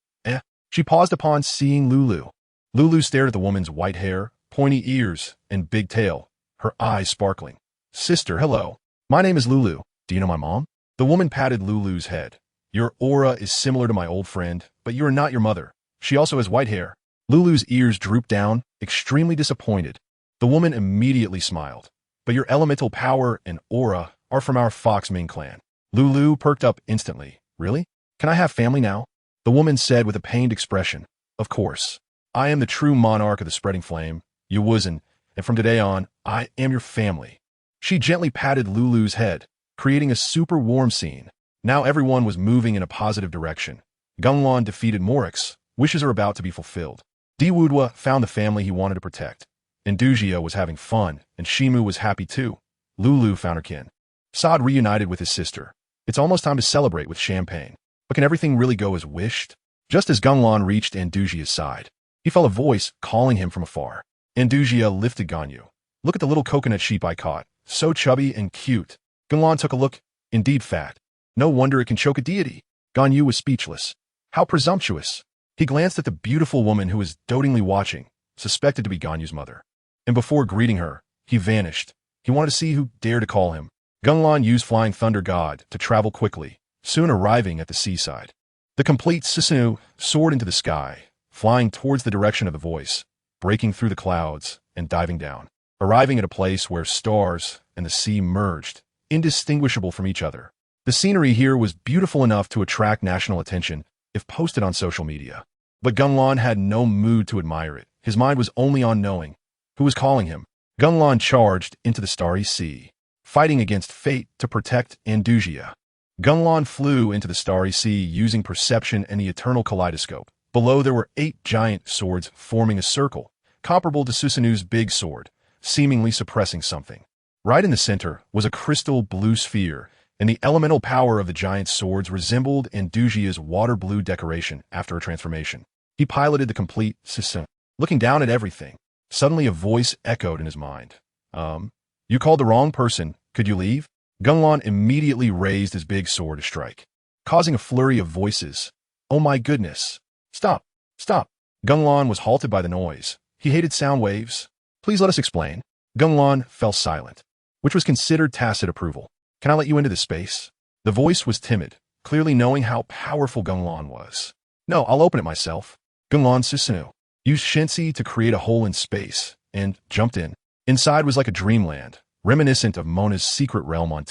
She paused upon seeing Lulu. Lulu stared at the woman's white hair, pointy ears, and big tail, her eyes sparkling. "Sister, hello. My name is Lulu. Do you know my mom?" The woman patted Lulu's head. "Your aura is similar to my old friend, but you are not your mother. She also has white hair." Lulu's ears drooped down, extremely disappointed. The woman immediately smiled. "But your elemental power and aura are from our Fox Ming clan." Lulu perked up instantly. "Really? Can I have family now?" The woman said with a pained expression, "Of course. I am the true monarch of the spreading flame, Yuwuzin, and from today on, I am your family." She gently patted Lulu's head, creating a super warm scene. Now everyone was moving in a positive direction. Gung Lan defeated Morix. Wishes are about to be fulfilled. Diwuduo found the family he wanted to protect. Andujia was having fun, and Shimu was happy too. Lulu found her kin. Sod reunited with his sister. It's almost time to celebrate with champagne. But can everything really go as wished? Just as Gung Lan reached Andujia's side, he felt a voice calling him from afar. Andujia lifted Ganyu. "Look at the little coconut sheep I caught. So chubby and cute." Gung Lan took a look. Indeed fat. No wonder it can choke a deity. Ganyu was speechless. How presumptuous. He glanced at the beautiful woman who was dotingly watching, suspected to be Ganyu's mother. And before greeting her, he vanished. He wanted to see who dared to call him. Gung Lan used Flying Thunder God to travel quickly, soon arriving at the seaside. The complete Susanoo soared into the sky, flying towards the direction of the voice, breaking through the clouds and diving down, arriving at a place where stars and the sea merged, indistinguishable from each other. The scenery here was beautiful enough to attract national attention if posted on social media. But Gung Lan had no mood to admire it. His mind was only on knowing who was calling him. Gung Lan charged into the starry sea, fighting against fate to protect Andujia. Gung Lan flew into the starry sea using perception and the eternal kaleidoscope. Below there were 8 giant swords forming a circle, comparable to Susanoo's big sword, seemingly suppressing something. Right in the center was a crystal blue sphere, and the elemental power of the giant swords resembled Andujia's water blue decoration after a transformation. He piloted the complete Susanoo, looking down at everything. Suddenly a voice echoed in his mind. You called the wrong person. Could you leave? Gung Lan immediately raised his big sword to strike, causing a flurry of voices. Oh my goodness. Stop. Stop. Gung Lan was halted by the noise. He hated sound waves. Please let us explain. Gung Lan fell silent, which was considered tacit approval. Can I let you into this space? The voice was timid, clearly knowing how powerful Gung Lan was. No, I'll open it myself. Gung Lan Susanoo used Shensi to create a hole in space and jumped in. Inside was like a dreamland, reminiscent of Mona's secret realm on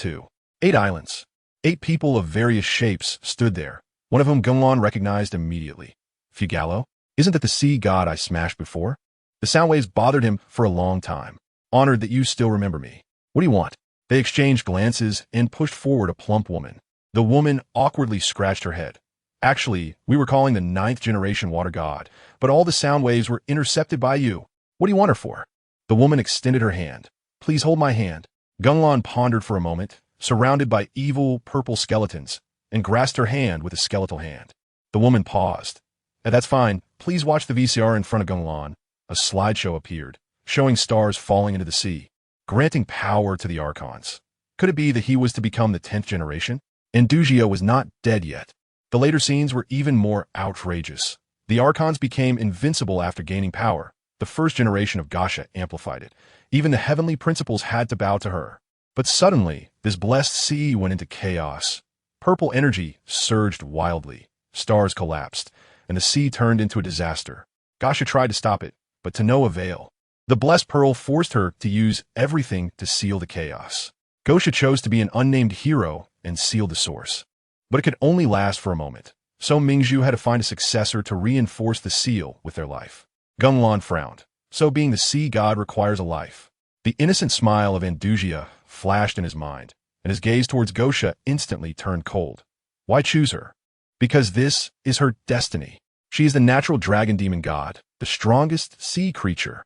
8 islands. 8 people of various shapes stood there, one of whom Gung Lan recognized immediately. Fugalo? Isn't that the sea god I smashed before? The sound waves bothered him for a long time. Honored that you still remember me. What do you want? They exchanged glances and pushed forward a plump woman. The woman awkwardly scratched her head. Actually, we were calling the 9th generation water god, but all the sound waves were intercepted by you. What do you want her for? The woman extended her hand. Please hold my hand. Gung Lan pondered for a moment, surrounded by evil purple skeletons, and grasped her hand with a skeletal hand. The woman paused. That's fine. Please watch the VCR in front of Gung Lan. A slideshow appeared, showing stars falling into the sea, granting power to the Archons. Could it be that he was to become the 10th generation? Andujia was not dead yet. The later scenes were even more outrageous. The Archons became invincible after gaining power. The first generation of Gasha amplified it. Even the heavenly principles had to bow to her. But suddenly, this blessed sea went into chaos. Purple energy surged wildly. Stars collapsed, and the sea turned into a disaster. Gasha tried to stop it, but to no avail. The blessed pearl forced her to use everything to seal the chaos. Gosha chose to be an unnamed hero and seal the source. But it could only last for a moment. So Mingzhu had to find a successor to reinforce the seal with their life. Gung Lan frowned. So being the sea god requires a life. The innocent smile of Andujia flashed in his mind, and his gaze towards Gosha instantly turned cold. Why choose her? Because this is her destiny. She is the natural dragon demon god, the strongest sea creature.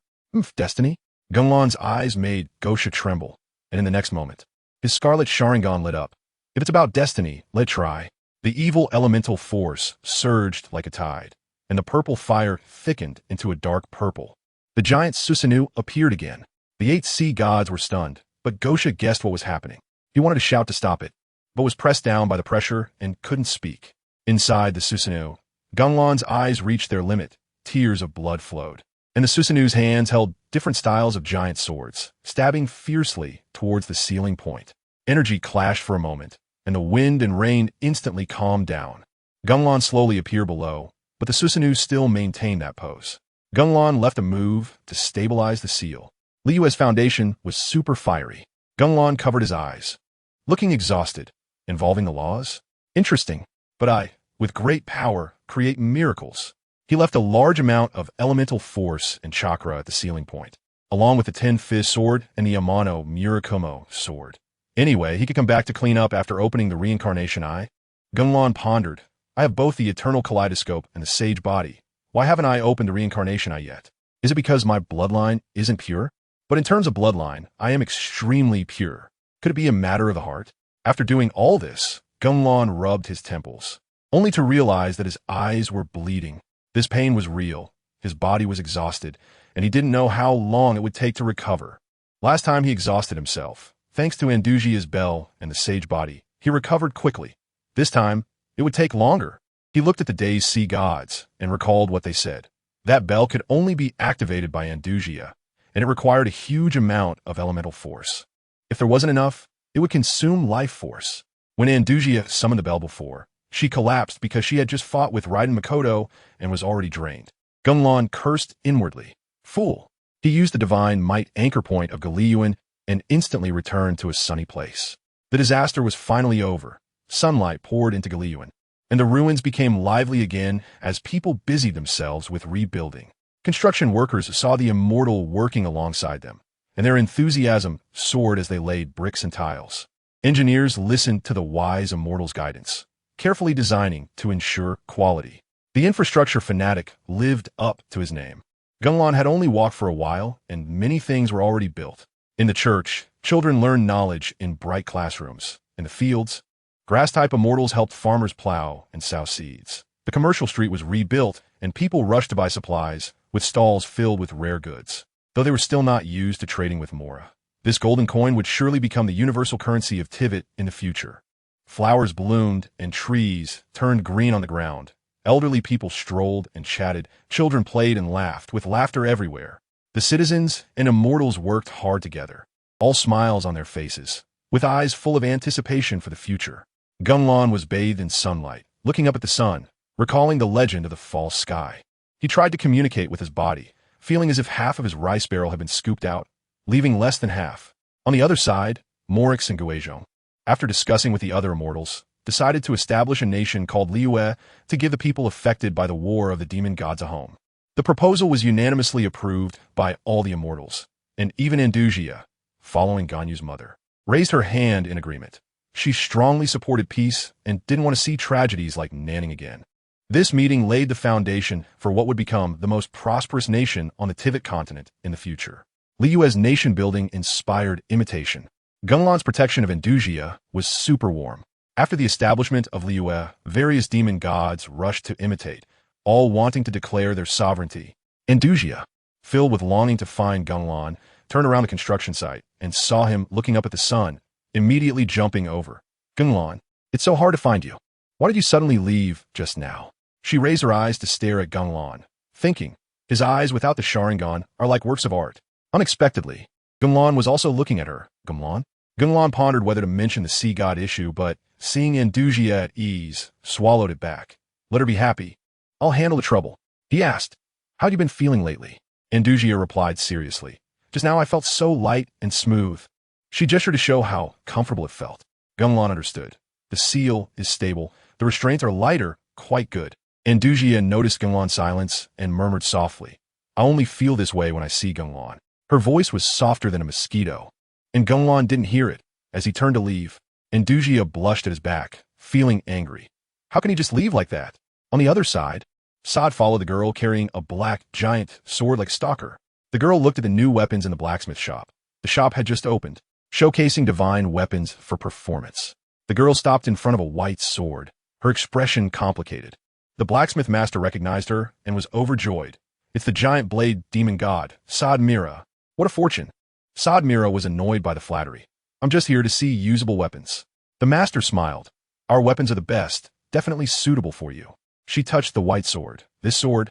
Destiny? Gung Lan's eyes made Gosha tremble, and in the next moment, his scarlet Sharingan lit up. If it's about destiny, let's try. The evil elemental force surged like a tide, and the purple fire thickened into a dark purple. The giant Susanoo appeared again. The 8 sea gods were stunned, but Gosha guessed what was happening. He wanted to shout to stop it, but was pressed down by the pressure and couldn't speak. Inside the Susanoo, Gung Lan's eyes reached their limit. Tears of blood flowed, and the Susanoo's hands held different styles of giant swords, stabbing fiercely towards the ceiling point. Energy clashed for a moment, and the wind and rain instantly calmed down. Gung Lan slowly appeared below, but the Susanoo still maintained that pose. Gung Lan left a move to stabilize the seal. Liyue's foundation was super fiery. Gung Lan covered his eyes, looking exhausted. Involving the laws? Interesting, but I, with great power, create miracles. He left a large amount of elemental force and chakra at the ceiling point, along with the 10-Fizz sword and the Amano Murakumo sword. Anyway, he could come back to clean up after opening the reincarnation eye. Gung Lan pondered. I have both the eternal kaleidoscope and the sage body. Why haven't I opened the reincarnation eye yet? Is it because my bloodline isn't pure? But in terms of bloodline, I am extremely pure. Could it be a matter of the heart? After doing all this, Gung Lan rubbed his temples, only to realize that his eyes were bleeding. This pain was real. His body was exhausted, and he didn't know how long it would take to recover. Last time he exhausted himself, thanks to Andujia's bell and the sage body, he recovered quickly. This time, it would take longer. He looked at the day's sea gods and recalled what they said. That bell could only be activated by Andujia, and it required a huge amount of elemental force. If there wasn't enough, it would consume life force. When Andujia summoned the bell before, she collapsed because she had just fought with Raiden Makoto and was already drained. Gung Lan cursed inwardly. Fool! He used the divine might anchor point of Liyue and instantly returned to a sunny place. The disaster was finally over. Sunlight poured into Liyue, and the ruins became lively again as people busied themselves with rebuilding. Construction workers saw the immortal working alongside them, and their enthusiasm soared as they laid bricks and tiles. Engineers listened to the wise immortal's guidance, carefully designing to ensure quality. The infrastructure fanatic lived up to his name. Gung Lan had only walked for a while, and many things were already built. In the church, children learned knowledge in bright classrooms. In the fields, grass-type immortals helped farmers plow and sow seeds. The commercial street was rebuilt, and people rushed to buy supplies, with stalls filled with rare goods, though they were still not used to trading with Mora. This golden coin would surely become the universal currency of Teyvat in the future. Flowers bloomed, and trees turned green on the ground. Elderly people strolled and chatted, children played and laughed, with laughter everywhere. The citizens and immortals worked hard together, all smiles on their faces, with eyes full of anticipation for the future. Gung Lan was bathed in sunlight, looking up at the sun, recalling the legend of the false sky. He tried to communicate with his body, feeling as if half of his rice barrel had been scooped out, leaving less than half. On the other side, Morix and Guizhong, after discussing with the other immortals, decided to establish a nation called Liyue to give the people affected by the war of the demon gods a home. The proposal was unanimously approved by all the immortals, and even Andujia, following Ganyu's mother, raised her hand in agreement. She strongly supported peace and didn't want to see tragedies like Nanning again. This meeting laid the foundation for what would become the most prosperous nation on the Teyvat continent in the future. Liyue's nation-building inspired imitation. Gung Lan's protection of Andujia was super warm. After the establishment of Liyue, various demon gods rushed to imitate, all wanting to declare their sovereignty. Andujia, filled with longing to find Gung Lan, turned around the construction site and saw him looking up at the sun, immediately jumping over. Gung Lan, it's so hard to find you. Why did you suddenly leave just now? She raised her eyes to stare at Gung Lan, thinking, his eyes without the Sharingan are like works of art. Unexpectedly, Gung Lan was also looking at her. Gung Lan? Gung Lan pondered whether to mention the sea god issue, but seeing Andujia at ease, swallowed it back. Let her be happy. I'll handle the trouble. He asked, how'd you been feeling lately? Andujia replied seriously. Just now I felt so light and smooth. She gestured to show how comfortable it felt. Gung Lan understood. The seal is stable. The restraints are lighter, quite good. Andujia noticed Gung Lan's silence and murmured softly, I only feel this way when I see Gung Lan. Her voice was softer than a mosquito, and Gung Lan didn't hear it. As he turned to leave, Andujia blushed at his back, feeling angry. How can he just leave like that? On the other side, Sod followed the girl carrying a black, giant sword like stalker. The girl looked at the new weapons in the blacksmith shop. The shop had just opened, showcasing divine weapons for performance. The girl stopped in front of a white sword, her expression complicated. The blacksmith master recognized her and was overjoyed. It's the giant blade demon god, Sod Mira. What a fortune. Sod Mira was annoyed by the flattery. I'm just here to see usable weapons. The master smiled. Our weapons are the best, definitely suitable for you. She touched the white sword. This sword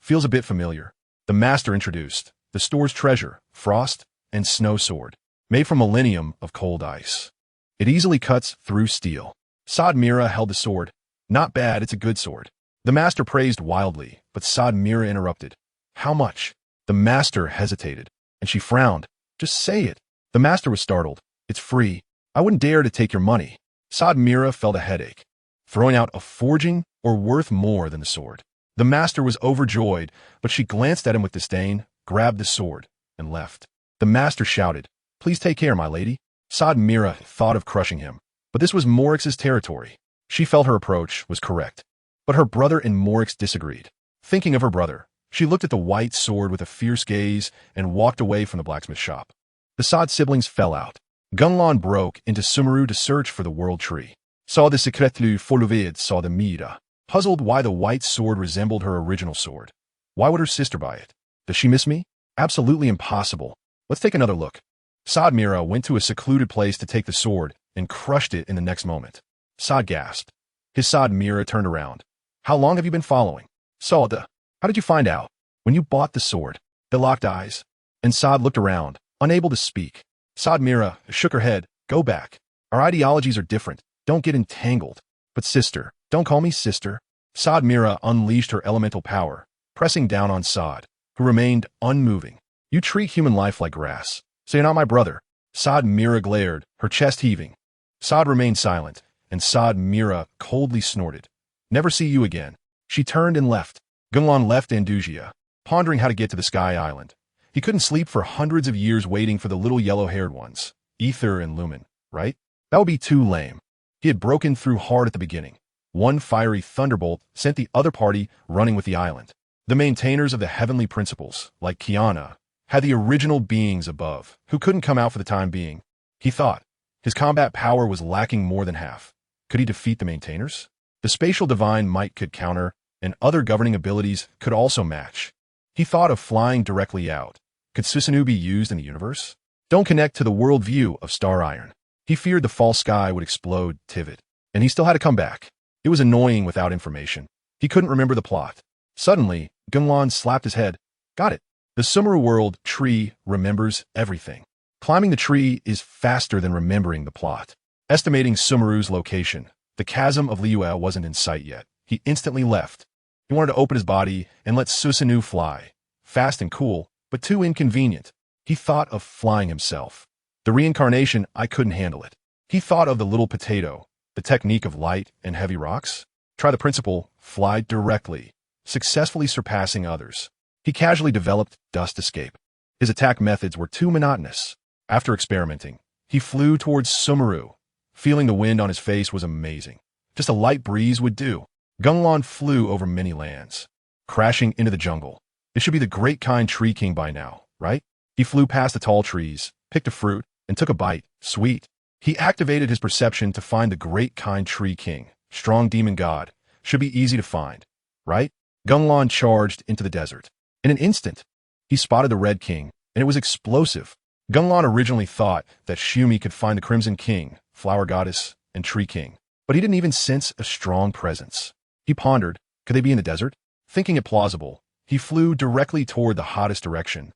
feels a bit familiar. The master introduced the store's treasure, frost and snow sword, made from millennium of cold ice. It easily cuts through steel. Sod Mira held the sword. Not bad, it's a good sword. The master praised wildly, but Sod Mira interrupted. How much? The master hesitated, and she frowned. Just say it. The master was startled. It's free. I wouldn't dare to take your money. Sod Mira felt a headache. Throwing out a forging or worth more than the sword. The master was overjoyed, but she glanced at him with disdain, grabbed the sword, and left. The master shouted, Please take care, my lady. Sod Mira thought of crushing him, but this was Morix's territory. She felt her approach was correct. But her brother and Morix disagreed. Thinking of her brother, she looked at the white sword with a fierce gaze and walked away from the blacksmith shop. The Sod siblings fell out. Gung Lan broke into Sumeru to search for the world tree. Saw the secretlu fortified, saw the Mira. Puzzled why the white sword resembled her original sword. Why would her sister buy it? Does she miss me? Absolutely impossible. Let's take another look. Sod Mira went to a secluded place to take the sword and crushed it in the next moment. Sod gasped. His Sod Mira turned around. How long have you been following? Sod, how did you find out? When you bought the sword. They locked eyes, and Sod looked around, unable to speak. Sod Mira shook her head. Go back. Our ideologies are different. Don't get entangled. But sister, don't call me sister. Sod Mira unleashed her elemental power, pressing down on Sod, who remained unmoving. You treat human life like grass, so you're not my brother. Sod Mira glared, her chest heaving. Sod remained silent, and Sod Mira coldly snorted. Never see you again. She turned and left. Gung Lan left Andujia, pondering how to get to the Sky Island. He couldn't sleep for hundreds of years waiting for the little yellow-haired ones, Ether and Lumen, right? That would be too lame. He had broken through hard at the beginning. One fiery thunderbolt sent the other party running with the island. The maintainers of the heavenly principles, like Kiana, had the original beings above, who couldn't come out for the time being. He thought. His combat power was lacking more than half. Could he defeat the maintainers? The spatial divine might could counter, and other governing abilities could also match. He thought of flying directly out. Could Susanoo be used in the universe? Don't connect to the worldview of Star Iron. He feared the false sky would explode Teyvat, and he still had to come back. It was annoying without information. He couldn't remember the plot. Suddenly, Gung Lan slapped his head. Got it. The Sumeru world tree remembers everything. Climbing the tree is faster than remembering the plot. Estimating Sumeru's location, the chasm of Liyue wasn't in sight yet. He instantly left. He wanted to open his body and let Susanoo fly. Fast and cool, but too inconvenient. He thought of flying himself. The reincarnation, I couldn't handle it. He thought of the little potato, the technique of light and heavy rocks. Try the principle, fly directly, successfully surpassing others. He casually developed dust escape. His attack methods were too monotonous. After experimenting, he flew towards Sumeru. Feeling the wind on his face was amazing. Just a light breeze would do. Gung Lan flew over many lands, crashing into the jungle. It should be the great kind tree king by now, right? He flew past the tall trees, picked a fruit, and took a bite. Sweet. He activated his perception to find the great kind tree king, strong demon god. Should be easy to find, right? Gung Lan charged into the desert. In an instant, he spotted the Red King, and it was explosive. Gung Lan originally thought that Shumi could find the Crimson King, Flower Goddess, and Tree King, but he didn't even sense a strong presence. He pondered, could they be in the desert? Thinking it plausible, he flew directly toward the hottest direction.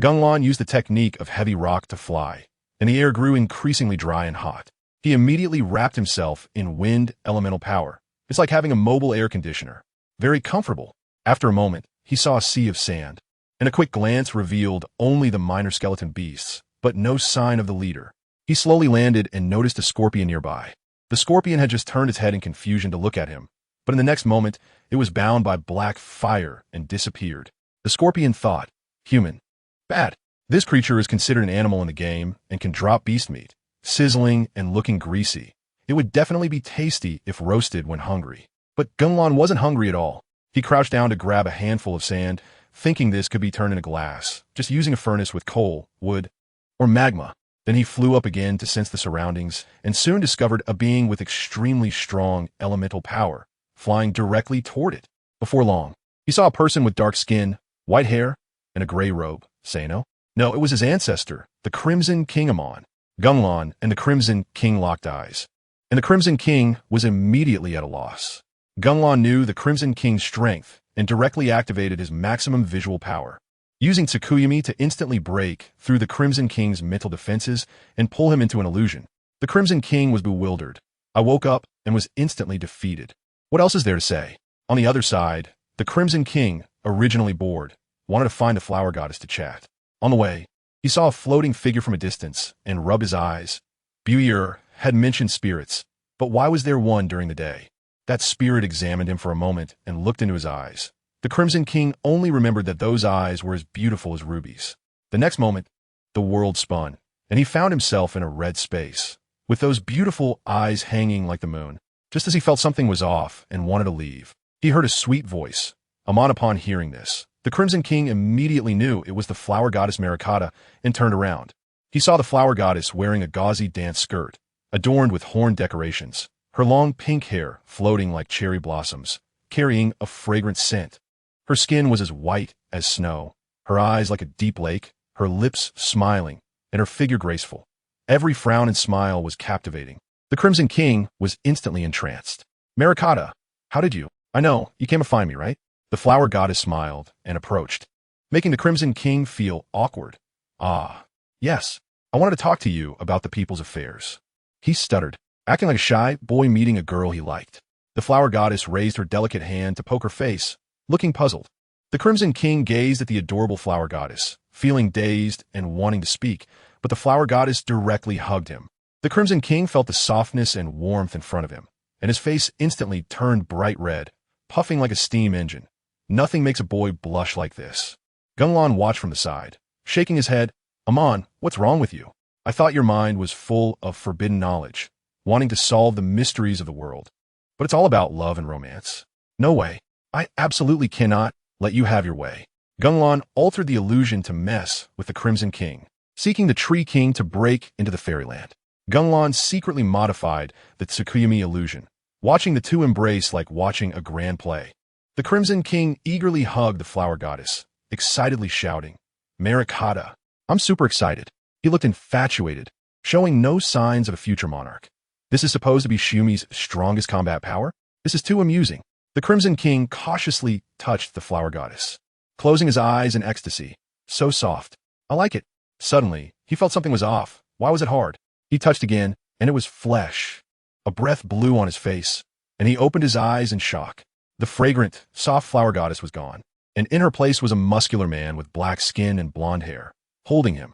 Gung Lan used the technique of heavy rock to fly, and the air grew increasingly dry and hot. He immediately wrapped himself in wind elemental power. It's like having a mobile air conditioner. Very comfortable. After a moment, he saw a sea of sand, and a quick glance revealed only the minor skeleton beasts, but no sign of the leader. He slowly landed and noticed a scorpion nearby. The scorpion had just turned its head in confusion to look at him, but in the next moment, it was bound by black fire and disappeared. The scorpion thought, human. Bad. This creature is considered an animal in the game and can drop beast meat, sizzling and looking greasy. It would definitely be tasty if roasted when hungry. But Gung Lan wasn't hungry at all. He crouched down to grab a handful of sand, thinking this could be turned into glass, just using a furnace with coal, wood, or magma. Then he flew up again to sense the surroundings and soon discovered a being with extremely strong elemental power, flying directly toward it. Before long, he saw a person with dark skin, white hair, and a gray robe. Susanoo? No, it was his ancestor, the Crimson King Amon. Gung Lan and the Crimson King locked eyes, and the Crimson King was immediately at a loss. Gung Lan knew the Crimson King's strength and directly activated his maximum visual power, using Tsukuyumi to instantly break through the Crimson King's mental defenses and pull him into an illusion. The Crimson King was bewildered. I woke up and was instantly defeated. What else is there to say? On the other side, the Crimson King, originally bored, wanted to find the Flower Goddess to chat. On the way, he saw a floating figure from a distance and rubbed his eyes. Buyer had mentioned spirits, but why was there one during the day? That spirit examined him for a moment and looked into his eyes. The Crimson King only remembered that those eyes were as beautiful as rubies. The next moment, the world spun, and he found himself in a red space, with those beautiful eyes hanging like the moon. Just as he felt something was off and wanted to leave, he heard a sweet voice. Amon, upon hearing this, the Crimson King immediately knew it was the Flower Goddess Marikata and turned around. He saw the Flower Goddess wearing a gauzy dance skirt, adorned with horn decorations, her long pink hair floating like cherry blossoms, carrying a fragrant scent. Her skin was as white as snow, her eyes like a deep lake, her lips smiling, and her figure graceful. Every frown and smile was captivating. The Crimson King was instantly entranced. Marikata, how did you? I know, you came to find me, right? The Flower Goddess smiled and approached, making the Crimson King feel awkward. Ah, yes, I wanted to talk to you about the people's affairs. He stuttered, acting like a shy boy meeting a girl he liked. The Flower Goddess raised her delicate hand to poke her face, looking puzzled. The Crimson King gazed at the adorable Flower Goddess, feeling dazed and wanting to speak, but the Flower Goddess directly hugged him. The Crimson King felt the softness and warmth in front of him, and his face instantly turned bright red, puffing like a steam engine. Nothing makes a boy blush like this. Gung Lan watched from the side, shaking his head. Amon, what's wrong with you? I thought your mind was full of forbidden knowledge, wanting to solve the mysteries of the world. But it's all about love and romance. No way. I absolutely cannot let you have your way. Gung Lan altered the illusion to mess with the Crimson King, seeking the Tree King to break into the fairyland. Gung Lan secretly modified the Tsukuyomi illusion, watching the two embrace like watching a grand play. The Crimson King eagerly hugged the flower goddess, excitedly shouting, "Marikata! I'm super excited." He looked infatuated, showing no signs of a future monarch. This is supposed to be Xiumi's strongest combat power? This is too amusing. The Crimson King cautiously touched the flower goddess, closing his eyes in ecstasy. So soft. I like it. Suddenly, he felt something was off. Why was it hard? He touched again, and it was flesh. A breath blew on his face, and he opened his eyes in shock. The fragrant, soft flower goddess was gone, and in her place was a muscular man with black skin and blonde hair, holding him.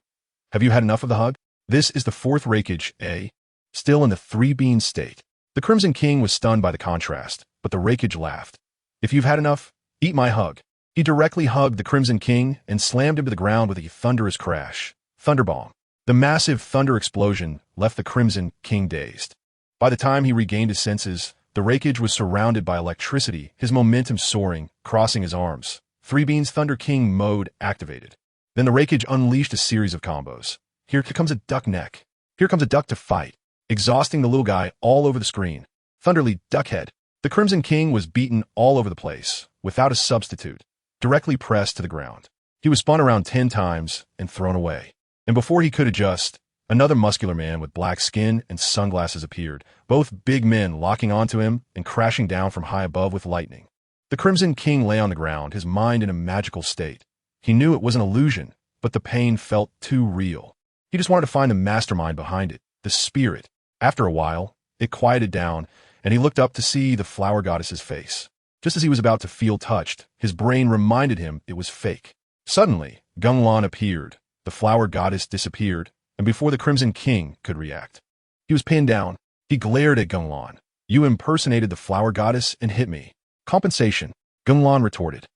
Have you had enough of the hug? This is the fourth Raikage, eh? Still in the three-bean state. The Crimson King was stunned by the contrast, but the Raikage laughed. If you've had enough, eat my hug. He directly hugged the Crimson King and slammed him to the ground with a thunderous crash. Thunderbomb. The massive thunder explosion left the Crimson King dazed. By the time he regained his senses, the Raikage was surrounded by electricity, his momentum soaring, crossing his arms. Three Beans Thunder King mode activated. Then the Raikage unleashed a series of combos. Here comes a duck neck. Here comes a duck to fight, exhausting the little guy all over the screen. Thunderly Duckhead. The Crimson King was beaten all over the place, without a substitute, directly pressed to the ground. He was spun around 10 times and thrown away. And before he could adjust, another muscular man with black skin and sunglasses appeared, both big men locking onto him and crashing down from high above with lightning. The Crimson King lay on the ground, his mind in a magical state. He knew it was an illusion, but the pain felt too real. He just wanted to find the mastermind behind it, the spirit. After a while, it quieted down, and he looked up to see the flower goddess's face. Just as he was about to feel touched, his brain reminded him it was fake. Suddenly, Gung Lan appeared. The flower goddess disappeared, and before the Crimson King could react, he was pinned down. He glared at Gung Lan. "You impersonated the flower goddess and hit me. Compensation," Gung Lan retorted.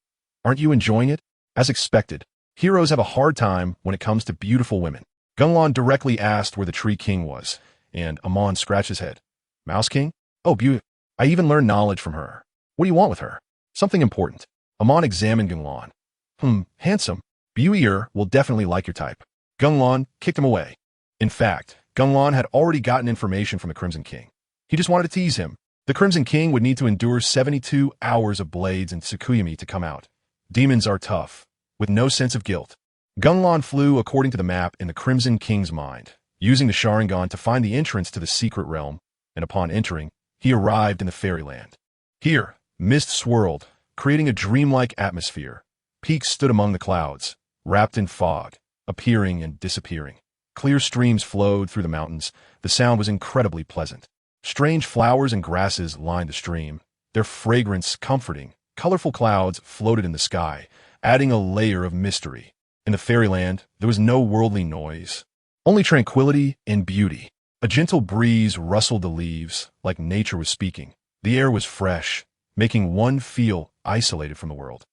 "Aren't you enjoying it?" As expected, heroes have a hard time when it comes to beautiful women. Gung Lan directly asked where the Tree King was, and Amon scratched his head. "Mouse King? Oh, beautiful. I even learned knowledge from her. What do you want with her?" "Something important." Amon examined Gung Lan. Handsome. Buyur will definitely like your type." Gung Lan kicked him away. In fact, Gung Lan had already gotten information from the Crimson King. He just wanted to tease him. The Crimson King would need to endure 72 hours of blades and Tsukuyomi to come out. Demons are tough, with no sense of guilt. Gung Lan flew according to the map in the Crimson King's mind, using the Sharingan to find the entrance to the secret realm, and upon entering, he arrived in the fairyland. Here, mist swirled, creating a dreamlike atmosphere. Peaks stood among the clouds, wrapped in fog, appearing and disappearing. Clear streams flowed through the mountains. The sound was incredibly pleasant. Strange flowers and grasses lined the stream, their fragrance comforting. Colorful clouds floated in the sky, adding a layer of mystery. In the fairyland, there was no worldly noise, only tranquility and beauty. A gentle breeze rustled the leaves, like nature was speaking. The air was fresh, making one feel isolated from the world.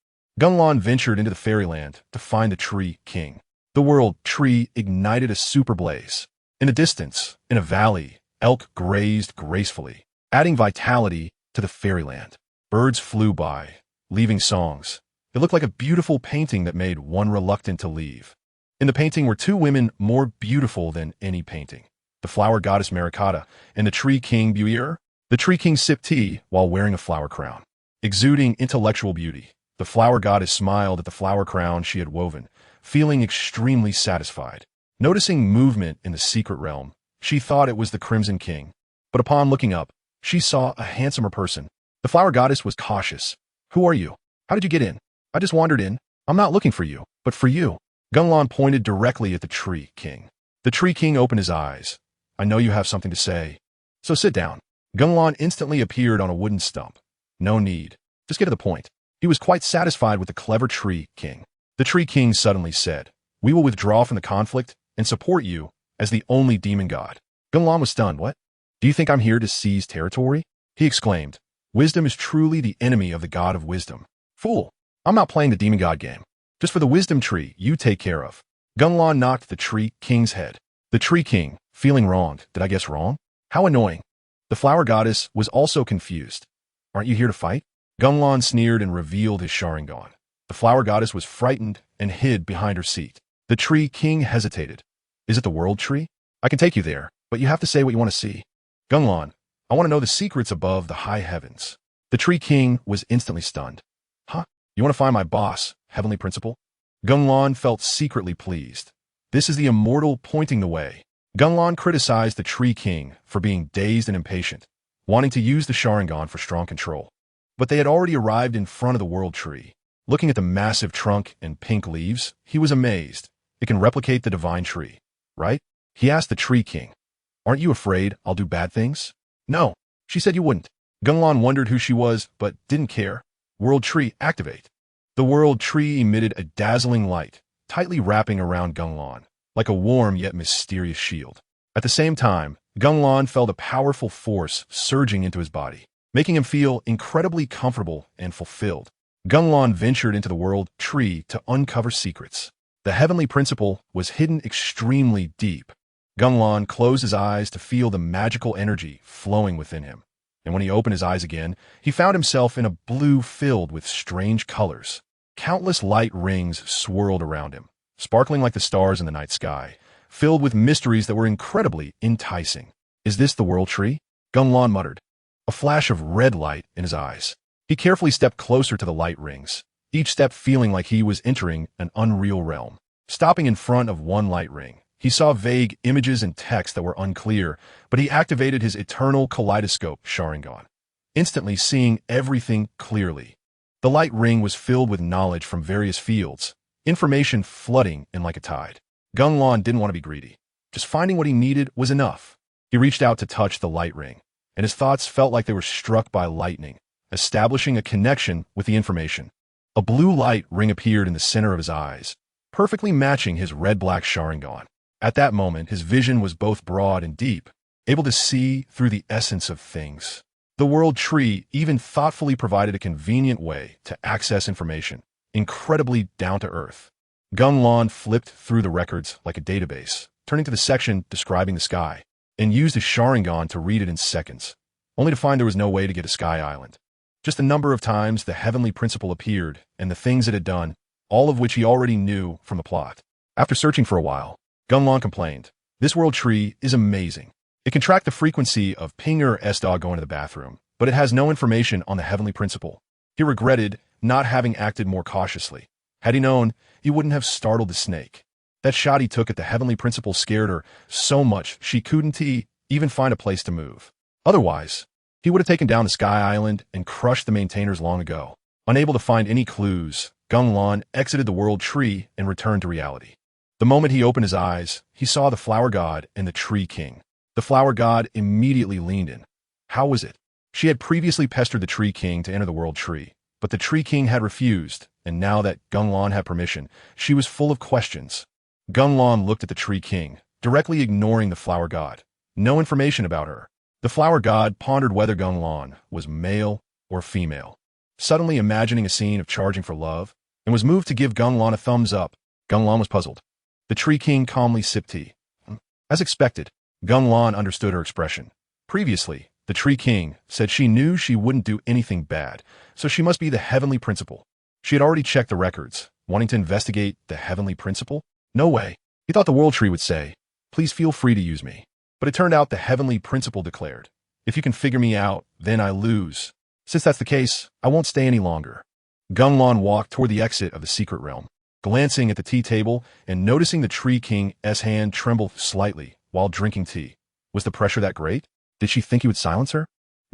Gung Lan ventured into the fairyland to find the Tree King. The world tree ignited a super blaze. In the distance, in a valley, elk grazed gracefully, adding vitality to the fairyland. Birds flew by, leaving songs. It looked like a beautiful painting that made one reluctant to leave. In the painting were two women more beautiful than any painting. The flower goddess Marikata and the Tree King Buyur. The Tree King sipped tea while wearing a flower crown, exuding intellectual beauty. The flower goddess smiled at the flower crown she had woven, feeling extremely satisfied. Noticing movement in the secret realm, she thought it was the Crimson King. But upon looking up, she saw a handsomer person. The flower goddess was cautious. "Who are you? How did you get in?" "I just wandered in. I'm not looking for you, but for you." Gung Lan pointed directly at the Tree King. The Tree King opened his eyes. "I know you have something to say, so sit down." Gung Lan instantly appeared on a wooden stump. "No need. Just get to the point." He was quite satisfied with the clever Tree King. The Tree King suddenly said, "We will withdraw from the conflict and support you as the only demon god." Gung Lan was stunned. "What? Do you think I'm here to seize territory?" He exclaimed, "Wisdom is truly the enemy of the god of wisdom." "Fool, I'm not playing the demon god game. Just for the wisdom tree you take care of." Gung Lan knocked the Tree King's head. The Tree King, feeling wronged. "Did I guess wrong? How annoying." The flower goddess was also confused. "Aren't you here to fight?" Gung Lan sneered and revealed his Sharingan. The flower goddess was frightened and hid behind her seat. The Tree King hesitated. "Is it the world tree? I can take you there, but you have to say what you want to see. Gung Lan, I want to know the secrets above the high heavens. The Tree King was instantly stunned. Huh? You want to find my boss, Heavenly Principle? Gung Lan felt secretly pleased. This is the immortal pointing the way. Gung Lan criticized the Tree King for being dazed and impatient, wanting to use the Sharingan for strong control. But they had already arrived in front of the World Tree. Looking at the massive trunk and pink leaves, he was amazed. It can replicate the Divine Tree, right? He asked the Tree King, aren't you afraid I'll do bad things? No, she said you wouldn't. Gung Lan wondered who she was, but didn't care. World Tree, activate. The World Tree emitted a dazzling light, tightly wrapping around Gung Lan, like a warm yet mysterious shield. At the same time, Gung Lan felt a powerful force surging into his body, making him feel incredibly comfortable and fulfilled. Gung Lan ventured into the World Tree to uncover secrets. The Heavenly Principle was hidden extremely deep. Gung Lan closed his eyes to feel the magical energy flowing within him. And when he opened his eyes again, he found himself in a blue filled with strange colors. Countless light rings swirled around him, sparkling like the stars in the night sky, filled with mysteries that were incredibly enticing. Is this the World Tree? Gung Lan muttered, a flash of red light in his eyes. He carefully stepped closer to the light rings, each step feeling like he was entering an unreal realm. Stopping in front of one light ring, he saw vague images and text that were unclear, but he activated his eternal kaleidoscope Sharingan, instantly seeing everything clearly. The light ring was filled with knowledge from various fields, information flooding in like a tide. Gung Lan didn't want to be greedy. Just finding what he needed was enough. He reached out to touch the light ring, and his thoughts felt like they were struck by lightning, establishing a connection with the information. A blue light ring appeared in the center of his eyes, perfectly matching his red-black Sharingan. At that moment, his vision was both broad and deep, able to see through the essence of things. The World Tree even thoughtfully provided a convenient way to access information, incredibly down-to-earth. Gung Lan flipped through the records like a database, turning to the section describing the sky, and used his Sharingan to read it in seconds, only to find there was no way to get to Sky Island. Just a number of times the Heavenly Principle appeared, and the things it had done, all of which he already knew from the plot. After searching for a while, Gung Lan complained, this World Tree is amazing. It can track the frequency of Ping or S-Dog going to the bathroom, but it has no information on the Heavenly Principle. He regretted not having acted more cautiously. Had he known, he wouldn't have startled the snake. That shot he took at the Heavenly Principle scared her so much she couldn't even find a place to move. Otherwise, he would have taken down the Sky Island and crushed the maintainers long ago. Unable to find any clues, Gung Lan exited the World Tree and returned to reality. The moment he opened his eyes, he saw the Flower God and the Tree King. The Flower God immediately leaned in. How was it? She had previously pestered the Tree King to enter the World Tree, but the Tree King had refused, and now that Gung Lan had permission, she was full of questions. Gung Lan looked at the Tree King, directly ignoring the Flower God. No information about her. The Flower God pondered whether Gung Lan was male or female, suddenly imagining a scene of charging for love, and was moved to give Gung Lan a thumbs up. Gung Lan was puzzled. The Tree King calmly sipped tea. As expected, Gung Lan understood her expression. Previously, the Tree King said she knew she wouldn't do anything bad, so she must be the Heavenly Principle. She had already checked the records, wanting to investigate the Heavenly Principle. No way. He thought the World Tree would say, please feel free to use me. But it turned out the Heavenly Principle declared, if you can figure me out, then I lose. Since that's the case, I won't stay any longer. Gung Lan walked toward the exit of the secret realm, glancing at the tea table and noticing the Tree King's hand tremble slightly while drinking tea. Was the pressure that great? Did she think he would silence her?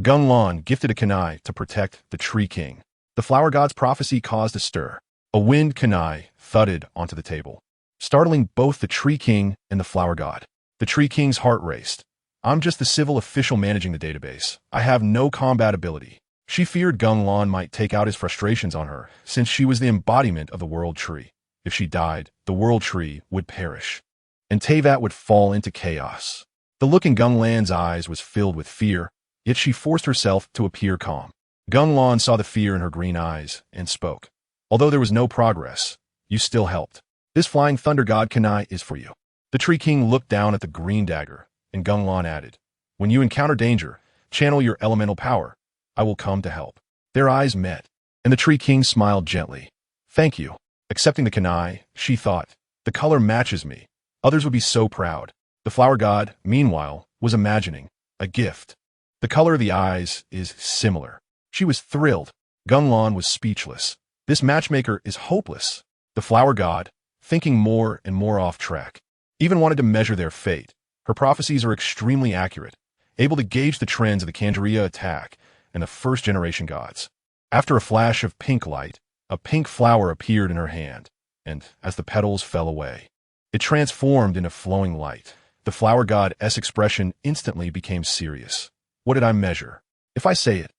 Gung Lan gifted a kunai to protect the Tree King. The Flower God's prophecy caused a stir. A wind kunai thudded onto the table, startling both the Tree King and the Flower God. The Tree King's heart raced. I'm just the civil official managing the database. I have no combat ability. She feared Gung Lan might take out his frustrations on her, since she was the embodiment of the World Tree. If she died, the World Tree would perish, and Teyvat would fall into chaos. The look in Gung Lan's eyes was filled with fear, yet she forced herself to appear calm. Gung Lan saw the fear in her green eyes and spoke. Although there was no progress, you still helped. This Flying Thunder God kunai is for you. The Tree King looked down at the green dagger, and Gung Lan added, when you encounter danger, channel your elemental power. I will come to help. Their eyes met, and the Tree King smiled gently. Thank you. Accepting the kunai, she thought, the color matches me. Others would be so proud. The Flower God, meanwhile, was imagining a gift. The color of the eyes is similar. She was thrilled. Gung Lan was speechless. This matchmaker is hopeless. The flower god, thinking more and more off track, even wanted to measure their fate. Her prophecies are extremely accurate, able to gauge the trends of the Kandria attack and the first-generation gods. After a flash of pink light, a pink flower appeared in her hand, and as the petals fell away, it transformed into flowing light. The flower god's expression instantly became serious. What did I measure? If I say it,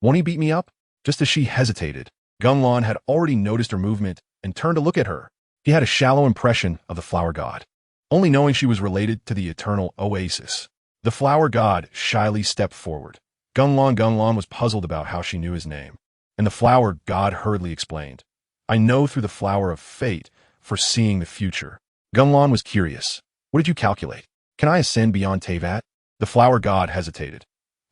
won't he beat me up? Just as she hesitated, Gung Lan had already noticed her movement and turned to look at her. He had a shallow impression of the flower god, only knowing she was related to the eternal oasis. The flower god shyly stepped forward. Gung Lan was puzzled about how she knew his name, and the flower god hurriedly explained, I know through the flower of fate, foreseeing the future. Gung Lan was curious. What did you calculate? Can I ascend beyond Teyvat? The flower god hesitated.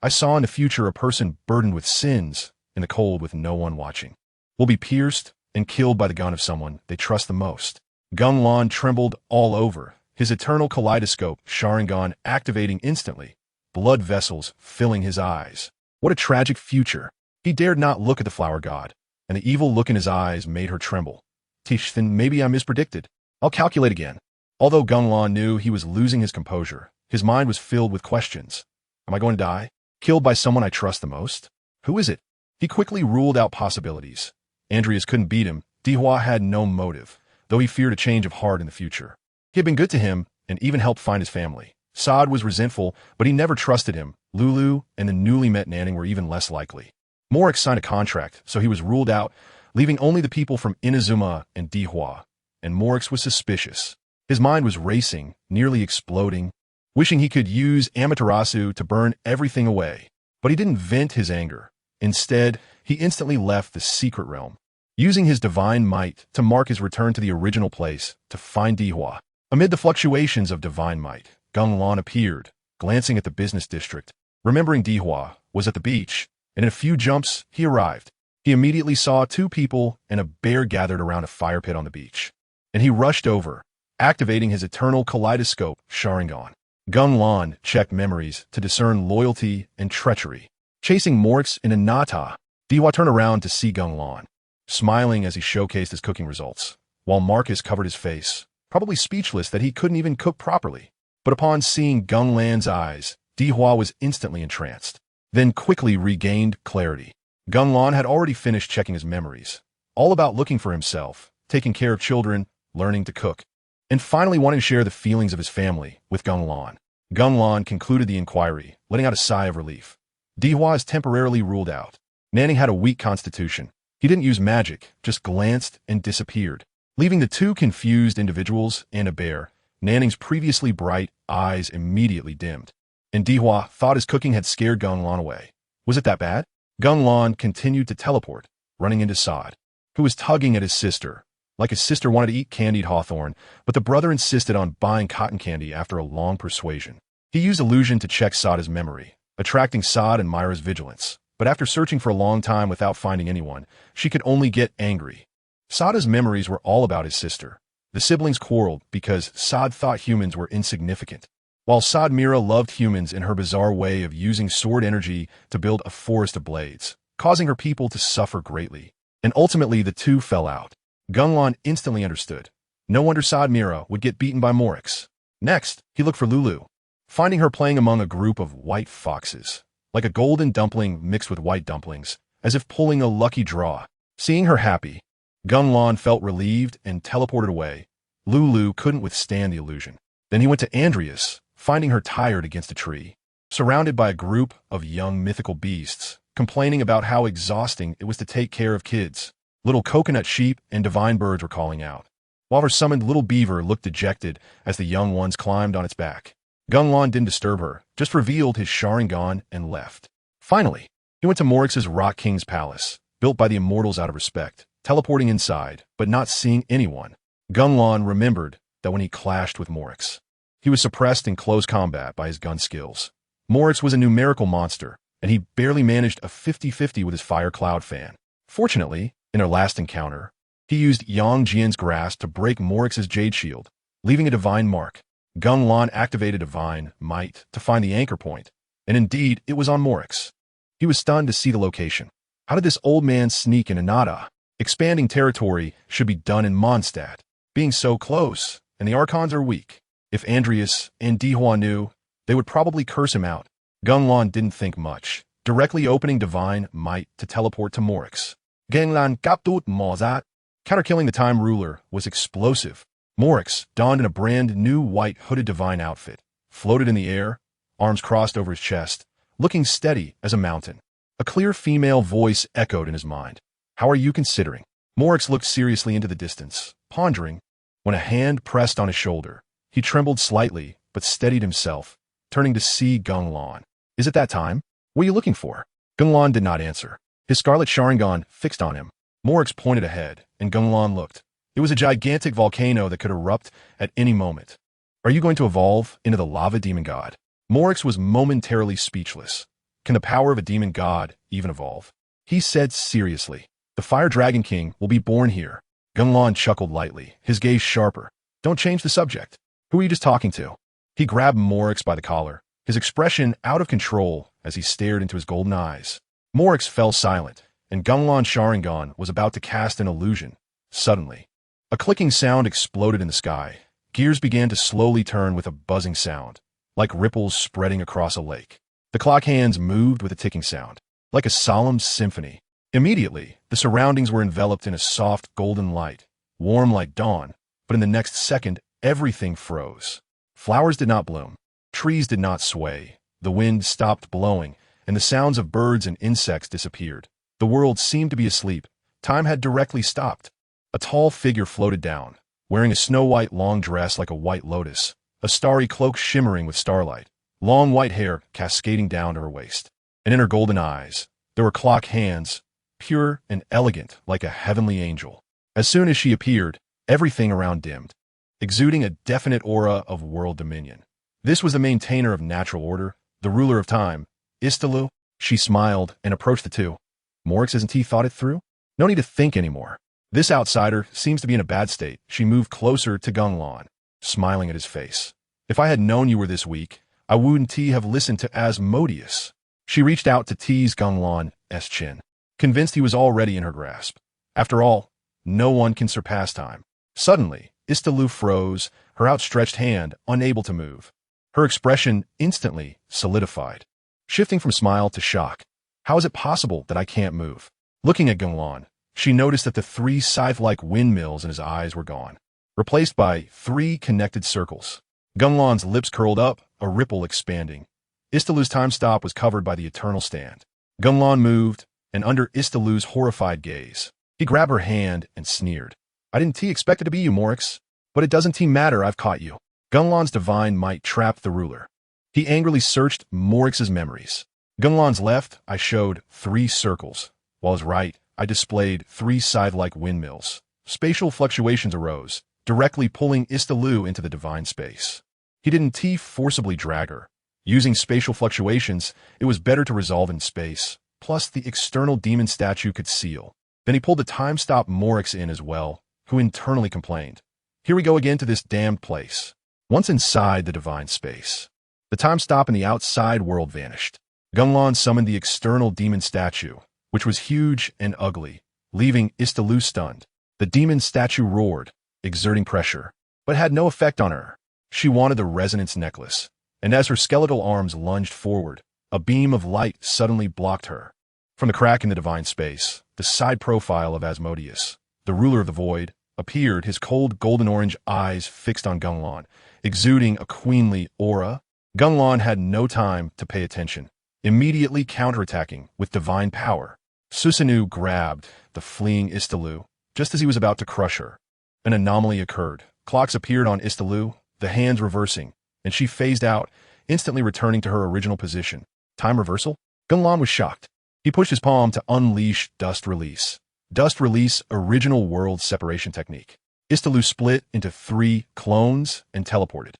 I saw in the future a person burdened with sins, in the cold with no one watching, will be pierced and killed by the gun of someone they trust the most. Gung Lan trembled all over, his eternal kaleidoscope Sharingan activating instantly, blood vessels filling his eyes. What a tragic future. He dared not look at the flower god, and the evil look in his eyes made her tremble. Tish, then maybe I mispredicted. I'll calculate again. Although Gung Lan knew he was losing his composure, his mind was filled with questions. Am I going to die? Killed by someone I trust the most? Who is it? He quickly ruled out possibilities. Andreas couldn't beat him. Dihua had no motive, though he feared a change of heart in the future. He had been good to him and even helped find his family. Saad was resentful, but he never trusted him. Lulu and the newly met Nanning were even less likely. Morix signed a contract, so he was ruled out, leaving only the people from Inazuma and Dihua. And Morix was suspicious. His mind was racing, nearly exploding, wishing he could use Amaterasu to burn everything away. But he didn't vent his anger. Instead, he instantly left the secret realm, using his divine might to mark his return to the original place to find Dihua. Amid the fluctuations of divine might, Gung Lan appeared, glancing at the business district. Remembering Dihua was at the beach, and in a few jumps, he arrived. He immediately saw two people and a bear gathered around a fire pit on the beach, and he rushed over, activating his eternal kaleidoscope Sharingan. Gung Lan checked memories to discern loyalty and treachery. Chasing Morix in a Nata, Dihua turned around to see Gung Lan, smiling as he showcased his cooking results, while Marcus covered his face, probably speechless that he couldn't even cook properly. But upon seeing Gung Lan's eyes, Dihua was instantly entranced, then quickly regained clarity. Gung Lan had already finished checking his memories, all about looking for himself, taking care of children, learning to cook, and finally wanting to share the feelings of his family with Gung Lan. Gung Lan concluded the inquiry, letting out a sigh of relief. Dihua is temporarily ruled out. Nanning had a weak constitution. He didn't use magic, just glanced and disappeared, leaving the two confused individuals and a bear. Nanning's previously bright eyes immediately dimmed, and Dihua thought his cooking had scared Gung Lan away. Was it that bad? Gung Lan continued to teleport, running into Saad, who was tugging at his sister, like his sister wanted to eat candied hawthorn, but the brother insisted on buying cotton candy after a long persuasion. He used illusion to check Saada's memory, attracting Saad and Myra's vigilance, but after searching for a long time without finding anyone, she could only get angry. Saada's memories were all about his sister. The siblings quarreled because Saad thought humans were insignificant, while Saad Mira loved humans in her bizarre way of using sword energy to build a forest of blades, causing her people to suffer greatly. And ultimately the two fell out. Gung Lan instantly understood. No wonder Saad Mira would get beaten by Morix. Next, he looked for Lulu, finding her playing among a group of white foxes, like a golden dumpling mixed with white dumplings, as if pulling a lucky draw. Seeing her happy, Gung Lan felt relieved and teleported away. Lulu couldn't withstand the illusion. Then he went to Andreas, finding her tired against a tree, surrounded by a group of young mythical beasts, complaining about how exhausting it was to take care of kids. Little coconut sheep and divine birds were calling out, while her summoned little beaver looked dejected as the young ones climbed on its back. Gung Lan didn't disturb her, just revealed his Sharingan and left. Finally, he went to Morix's Rock King's palace, built by the immortals out of respect, teleporting inside, but not seeing anyone. Gung Lan remembered that when he clashed with Morix, he was suppressed in close combat by his gun skills. Morix was a numerical monster, and he barely managed a 50-50 with his fire cloud fan. Fortunately, in their last encounter, he used Yang Jian's grasp to break Morix's jade shield, leaving a divine mark. Gung Lan activated divine might to find the anchor point, and indeed, it was on Morix. He was stunned to see the location. How did this old man sneak in Anata? Expanding territory should be done in Mondstadt. Being so close, and the Archons are weak. If Andreas and Dihua knew, they would probably curse him out. Gung Lan didn't think much, directly opening divine might to teleport to Morix. GengLan's kaptut Mozat. Counterkilling the time ruler was explosive. Morix, donned in a brand new white hooded divine outfit, floated in the air, arms crossed over his chest, looking steady as a mountain. A clear female voice echoed in his mind. How are you considering? Morix looked seriously into the distance, pondering, when a hand pressed on his shoulder. He trembled slightly, but steadied himself, turning to see Gung Lan. Is it that time? What are you looking for? Gung Lan did not answer. His scarlet Sharingan fixed on him. Morix pointed ahead, and Gung Lan looked. It was a gigantic volcano that could erupt at any moment. Are you going to evolve into the lava demon god? Morix was momentarily speechless. Can the power of a demon god even evolve? He said seriously, the Fire Dragon King will be born here. Gung Lan chuckled lightly, his gaze sharper. Don't change the subject. Who are you just talking to? He grabbed Morix by the collar, his expression out of control as he stared into his golden eyes. Morix fell silent, and Gung Lan's Sharingan was about to cast an illusion. Suddenly, a clicking sound exploded in the sky. Gears began to slowly turn with a buzzing sound, like ripples spreading across a lake. The clock hands moved with a ticking sound, like a solemn symphony. Immediately, the surroundings were enveloped in a soft golden light, warm like dawn, but in the next second, everything froze. Flowers did not bloom. Trees did not sway. The wind stopped blowing, and the sounds of birds and insects disappeared. The world seemed to be asleep. Time had directly stopped. A tall figure floated down, wearing a snow-white long dress like a white lotus, a starry cloak shimmering with starlight, long white hair cascading down to her waist. And in her golden eyes, there were clock hands, pure and elegant like a heavenly angel. As soon as she appeared, everything around dimmed, exuding a definite aura of world dominion. This was the maintainer of natural order, the ruler of time, Istalu. She smiled and approached the two. Morix, hasn't he thought it through? No need to think anymore. This outsider seems to be in a bad state. She moved closer to Gung Lan, smiling at his face. If I had known you were this weak, I wouldn't have listened to Asmodeus. She reached out to tease Gung Lan's chin, convinced he was already in her grasp. After all, no one can surpass time. Suddenly, Istalu froze, her outstretched hand unable to move. Her expression instantly solidified, shifting from smile to shock. How is it possible that I can't move? Looking at Gung Lan, she noticed that the 3 scythe-like windmills in his eyes were gone, replaced by 3 connected circles. Gung Lan's lips curled up, a ripple expanding. Istalu's time stop was covered by the eternal stand. Gung Lan moved, and under Istalu's horrified gaze, he grabbed her hand and sneered. I didn't expect it to be you, Morix, but it doesn't matter, I've caught you. Gung Lan's divine might trapped the ruler. He angrily searched Morix's memories. Gung Lan's left, I showed 3 circles, while his right, I displayed 3 scythe-like windmills. Spatial fluctuations arose, directly pulling Istalu into the divine space. He didn't forcibly drag her. Using spatial fluctuations, it was better to resolve in space, plus the external demon statue could seal. Then he pulled the time-stop Morix in as well, who internally complained. Here we go again to this damned place. Once inside the divine space, the time-stop in the outside world vanished. Gung Lan summoned the external demon statue, which was huge and ugly, leaving Istalu stunned. The demon statue roared, exerting pressure, but had no effect on her. She wanted the resonance necklace, and as her skeletal arms lunged forward, a beam of light suddenly blocked her. From the crack in the divine space, the side profile of Asmodeus, the ruler of the void, appeared, his cold golden-orange eyes fixed on Gung Lan, exuding a queenly aura. Gung Lan had no time to pay attention, immediately counterattacking with divine power. Susanoo grabbed the fleeing Istalu just as he was about to crush her. An anomaly occurred. Clocks appeared on Istalu, the hands reversing, and she phased out, instantly returning to her original position. Time reversal? Gung Lan was shocked. He pushed his palm to unleash Dust Release. Dust Release original world separation technique. Istalu split into 3 clones and teleported.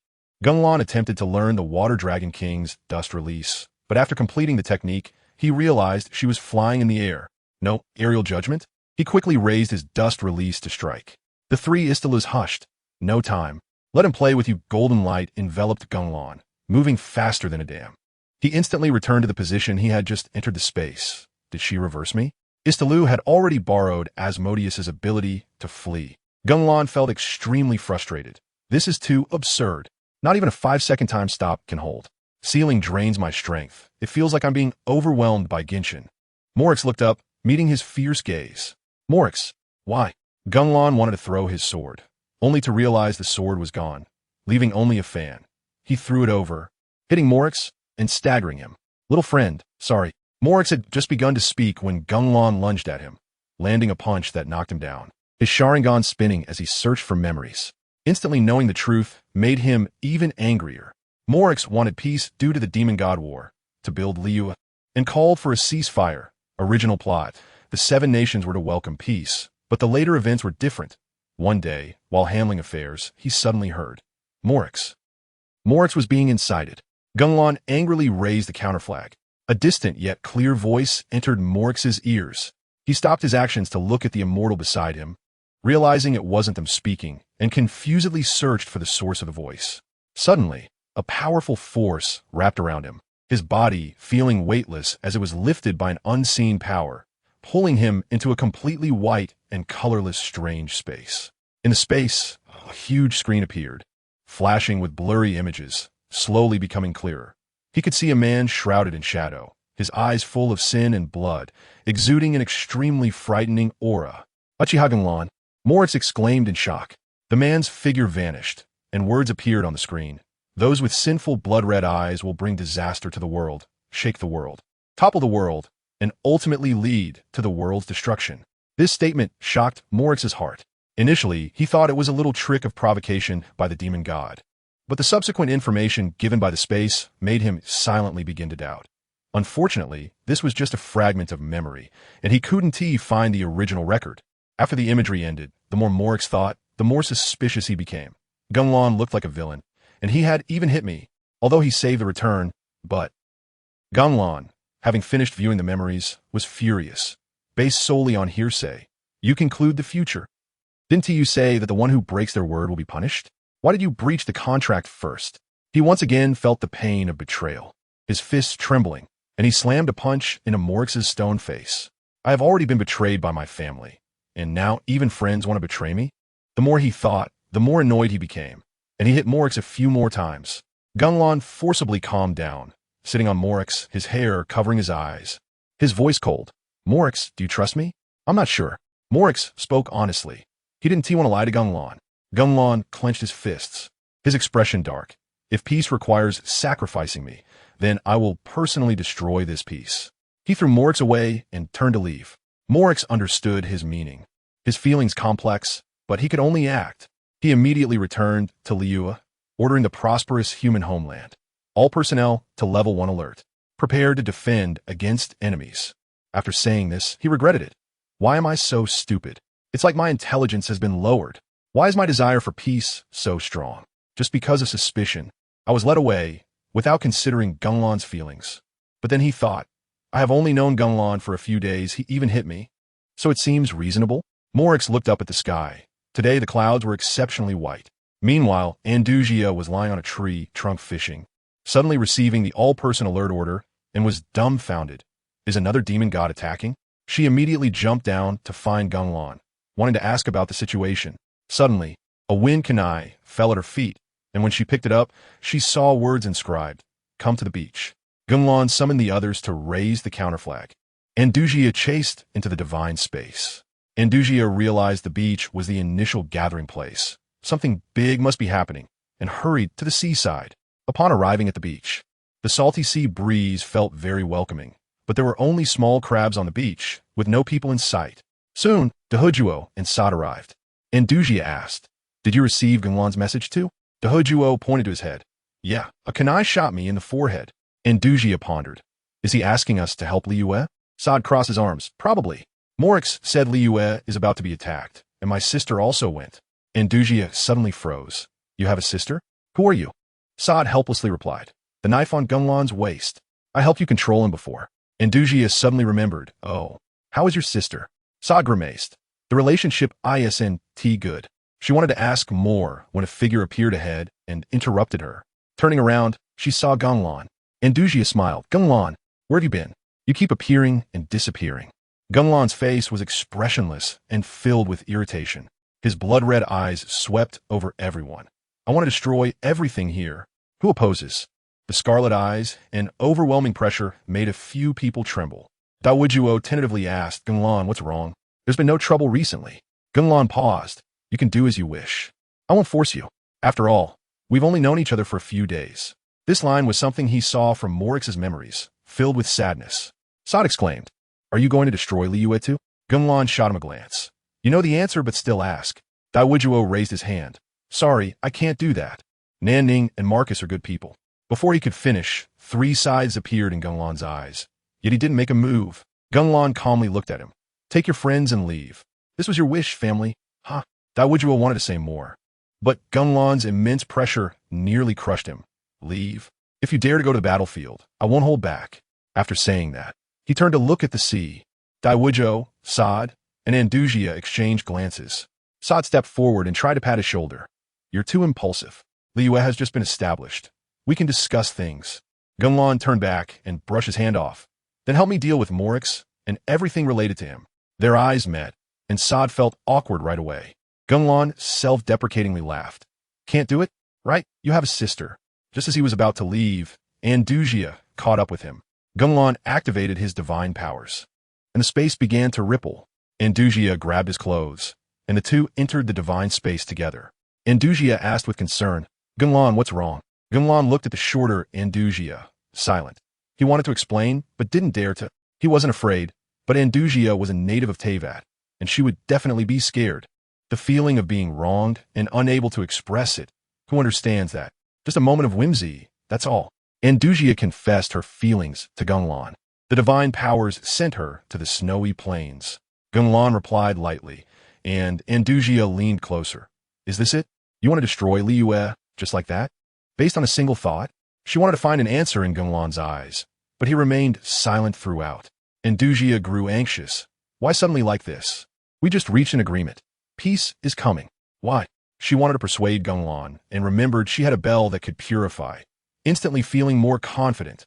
Gung Lan attempted to learn the Water Dragon King's Dust Release, but after completing the technique, he realized she was flying in the air. No aerial judgment? He quickly raised his Dust Release to strike. The 3 Istalus hushed. No time. Let him play with you. Golden light enveloped Gung Lan, moving faster than a dam. He instantly returned to the position he had just entered the space. Did she reverse me? Istalu had already borrowed Asmodeus's ability to flee. Gung Lan felt extremely frustrated. This is too absurd. Not even a 5-second time stop can hold. Ceiling drains my strength. It feels like I'm being overwhelmed by Genshin. Morix looked up, meeting his fierce gaze. Morix, why? Gung Lan wanted to throw his sword, only to realize the sword was gone, leaving only a fan. He threw it over, hitting Morix and staggering him. Little friend, sorry. Morix had just begun to speak when Gung Lan lunged at him, landing a punch that knocked him down, his Sharingan spinning as he searched for memories. Instantly knowing the truth made him even angrier. Morix wanted peace due to the demon god war, to build Liyue, and called for a ceasefire. Original plot. The 7 nations were to welcome peace, but the later events were different. One day, while handling affairs, he suddenly heard Morix. Morix was being incited. Gung Lan angrily raised the counterflag. A distant yet clear voice entered Morix's ears. He stopped his actions to look at the immortal beside him, realizing it wasn't them speaking, and confusedly searched for the source of the voice. Suddenly, a powerful force wrapped around him, his body feeling weightless as it was lifted by an unseen power, pulling him into a completely white and colorless strange space. In the space, a huge screen appeared, flashing with blurry images, slowly becoming clearer. He could see a man shrouded in shadow, his eyes full of sin and blood, exuding an extremely frightening aura. Uchiha Gung Lan, Morix exclaimed in shock. The man's figure vanished, and words appeared on the screen. Those with sinful blood-red eyes will bring disaster to the world, shake the world, topple the world, and ultimately lead to the world's destruction. This statement shocked Morix's heart. Initially, he thought it was a little trick of provocation by the demon god, but the subsequent information given by the space made him silently begin to doubt. Unfortunately, this was just a fragment of memory, and he couldn't find the original record. After the imagery ended, the more Morix thought, the more suspicious he became. Gung Lan looked like a villain, and he had even hit me, although he saved the return, but Gung Lan, having finished viewing the memories, was furious. Based solely on hearsay, you conclude the future. Didn't you say that the one who breaks their word will be punished? Why did you breach the contract first? He once again felt the pain of betrayal, his fists trembling, and he slammed a punch into Morix's stone face. I have already been betrayed by my family, and now even friends want to betray me? The more he thought, the more annoyed he became, and he hit Morix a few more times. Gung Lan forcibly calmed down, sitting on Morix, his hair covering his eyes. His voice cold. Morix, do you trust me? I'm not sure. Morix spoke honestly. He didn't want to lie to Gung Lan. Gung Lan clenched his fists, his expression dark. If peace requires sacrificing me, then I will personally destroy this peace. He threw Morix away and turned to leave. Morix understood his meaning. His feelings complex, but he could only act. He immediately returned to Liyue, ordering the prosperous human homeland. All personnel to level 1 alert. Prepare to defend against enemies. After saying this, he regretted it. Why am I so stupid? It's like my intelligence has been lowered. Why is my desire for peace so strong? Just because of suspicion, I was led away without considering Gung Lan's feelings. But then he thought, I have only known Gung Lan for a few days, he even hit me. So it seems reasonable? Morix looked up at the sky. Today the clouds were exceptionally white. Meanwhile, Andujia was lying on a tree, trunk fishing, suddenly receiving the all-person alert order, and was dumbfounded. Is another demon god attacking? She immediately jumped down to find Gung Lan, wanting to ask about the situation. Suddenly, a wind kunai fell at her feet, and when she picked it up, she saw words inscribed, Come to the beach. Gung Lan summoned the others to raise the counterflag. Andujia chased into the divine space. Andujia realized the beach was the initial gathering place. Something big must be happening, and hurried to the seaside. Upon arriving at the beach, the salty sea breeze felt very welcoming, but there were only small crabs on the beach, with no people in sight. Soon, Diwuduo and Sod arrived. Andujia asked, Did you receive Gung Lan's message too? Diwuduo pointed to his head. Yeah, a kunai shot me in the forehead. Andujia pondered. Is he asking us to help Liyue? Sod crossed his arms. Probably. Morix said Liyue is about to be attacked, and my sister also went. Andujia suddenly froze. You have a sister? Who are you? Sod helplessly replied. The knife on Gung Lan's waist. I helped you control him before. Andujia suddenly remembered. Oh, how is your sister? Sod grimaced. The relationship isn't good. She wanted to ask more when a figure appeared ahead and interrupted her. Turning around, she saw Gung Lan. Andujia smiled. Gung Lan, where have you been? You keep appearing and disappearing. Gung Lan's face was expressionless and filled with irritation. His blood-red eyes swept over everyone. I want to destroy everything here. Who opposes? The scarlet eyes and overwhelming pressure made a few people tremble. Diwuduo tentatively asked, Gung Lan, what's wrong? There's been no trouble recently. Gung Lan paused. You can do as you wish. I won't force you. After all, we've only known each other for a few days. This line was something he saw from Morix's memories, filled with sadness. Sod exclaimed, Are you going to destroy Liyue too? Gung Lan shot him a glance. You know the answer, but still ask. Diwuduo raised his hand. Sorry, I can't do that. Nanning and Marcus are good people. Before he could finish, 3 sides appeared in Gung Lan's eyes. Yet he didn't make a move. Gung Lan calmly looked at him. Take your friends and leave. This was your wish, family. Huh? Diwuduo wanted to say more. But Gung Lan's immense pressure nearly crushed him. Leave. If you dare to go to the battlefield, I won't hold back. After saying that, he turned to look at the sea. Diwuduo, Sod, and Andujia exchanged glances. Sod stepped forward and tried to pat his shoulder. You're too impulsive. Liyue has just been established. We can discuss things. Gung Lan turned back and brushed his hand off. Then help me deal with Morix and everything related to him. Their eyes met, and Sod felt awkward right away. Gung Lan self-deprecatingly laughed. Can't do it? Right? You have a sister. Just as he was about to leave, Andujia caught up with him. Gung Lan activated his divine powers, and the space began to ripple. Andujia grabbed his clothes, and the two entered the divine space together. Andujia asked with concern, Gung Lan, what's wrong? Gung Lan looked at the shorter Andujia, silent. He wanted to explain, but didn't dare to. He wasn't afraid, but Andujia was a native of Teyvat, and she would definitely be scared. The feeling of being wronged and unable to express it. Who understands that? Just a moment of whimsy, that's all. Andujia confessed her feelings to Gung Lan. The divine powers sent her to the snowy plains. Gung Lan replied lightly, and Andujia leaned closer. Is this it? You want to destroy Liyue just like that? Based on a single thought? She wanted to find an answer in Gung Lan's eyes, but he remained silent throughout. Andujia grew anxious. Why suddenly like this? We just reached an agreement. Peace is coming. Why? She wanted to persuade Gung Lan and remembered she had a bell that could purify, instantly feeling more confident.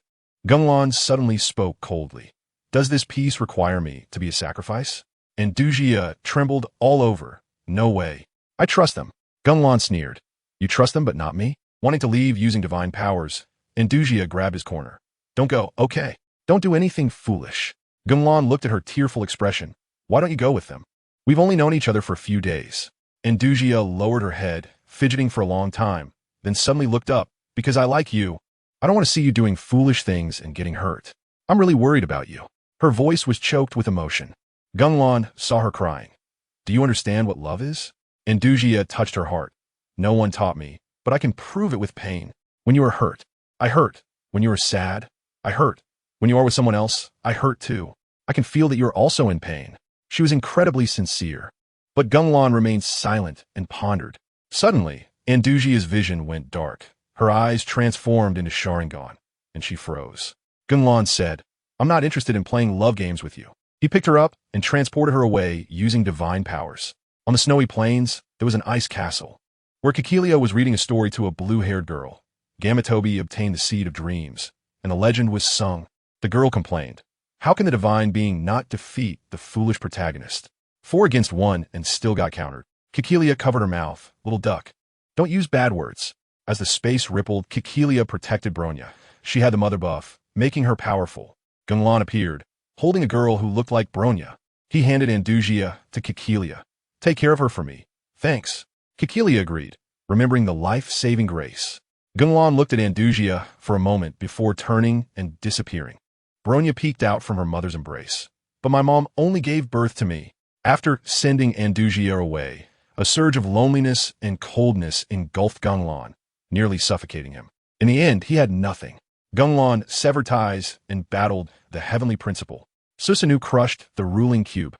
Gung Lan suddenly spoke coldly. Does this peace require me to be a sacrifice? Andujia trembled all over. No way. I trust them. Gung Lan sneered. You trust them but not me? Wanting to leave using divine powers, Andujia grabbed his corner. Don't go, okay. Don't do anything foolish. Gung Lan looked at her tearful expression. Why don't you go with them? We've only known each other for a few days. Andujia lowered her head, fidgeting for a long time, then suddenly looked up. Because I like you. I don't want to see you doing foolish things and getting hurt. I'm really worried about you. Her voice was choked with emotion. Gung Lan saw her crying. Do you understand what love is? Andujia touched her heart. No one taught me, but I can prove it with pain. When you are hurt, I hurt. When you are sad, I hurt. When you are with someone else, I hurt too. I can feel that you're also in pain. She was incredibly sincere. But Gung Lan remained silent and pondered. Suddenly, Andujia's vision went dark. Her eyes transformed into Sharingan, and she froze. Gung Lan said, I'm not interested in playing love games with you. He picked her up and transported her away using divine powers. On the snowy plains, there was an ice castle, where Kekilia was reading a story to a blue-haired girl. Gamatobi obtained the seed of dreams, and the legend was sung. The girl complained, how can the divine being not defeat the foolish protagonist? 4 against 1 and still got countered. Kekilia covered her mouth. Little duck. Don't use bad words. As the space rippled, Kekilia protected Bronya. She had the mother buff, making her powerful. Gung Lan appeared, holding a girl who looked like Bronya. He handed Andujia to Kekilia. Take care of her for me. Thanks. Kekilia agreed, remembering the life-saving grace. Gung Lan looked at Andujia for a moment before turning and disappearing. Bronya peeked out from her mother's embrace. But my mom only gave birth to me. After sending Andujia away, a surge of loneliness and coldness engulfed Gung Lan, nearly suffocating him. In the end, he had nothing. Gung Lan severed ties and battled the heavenly principle. Susanoo crushed the ruling cube.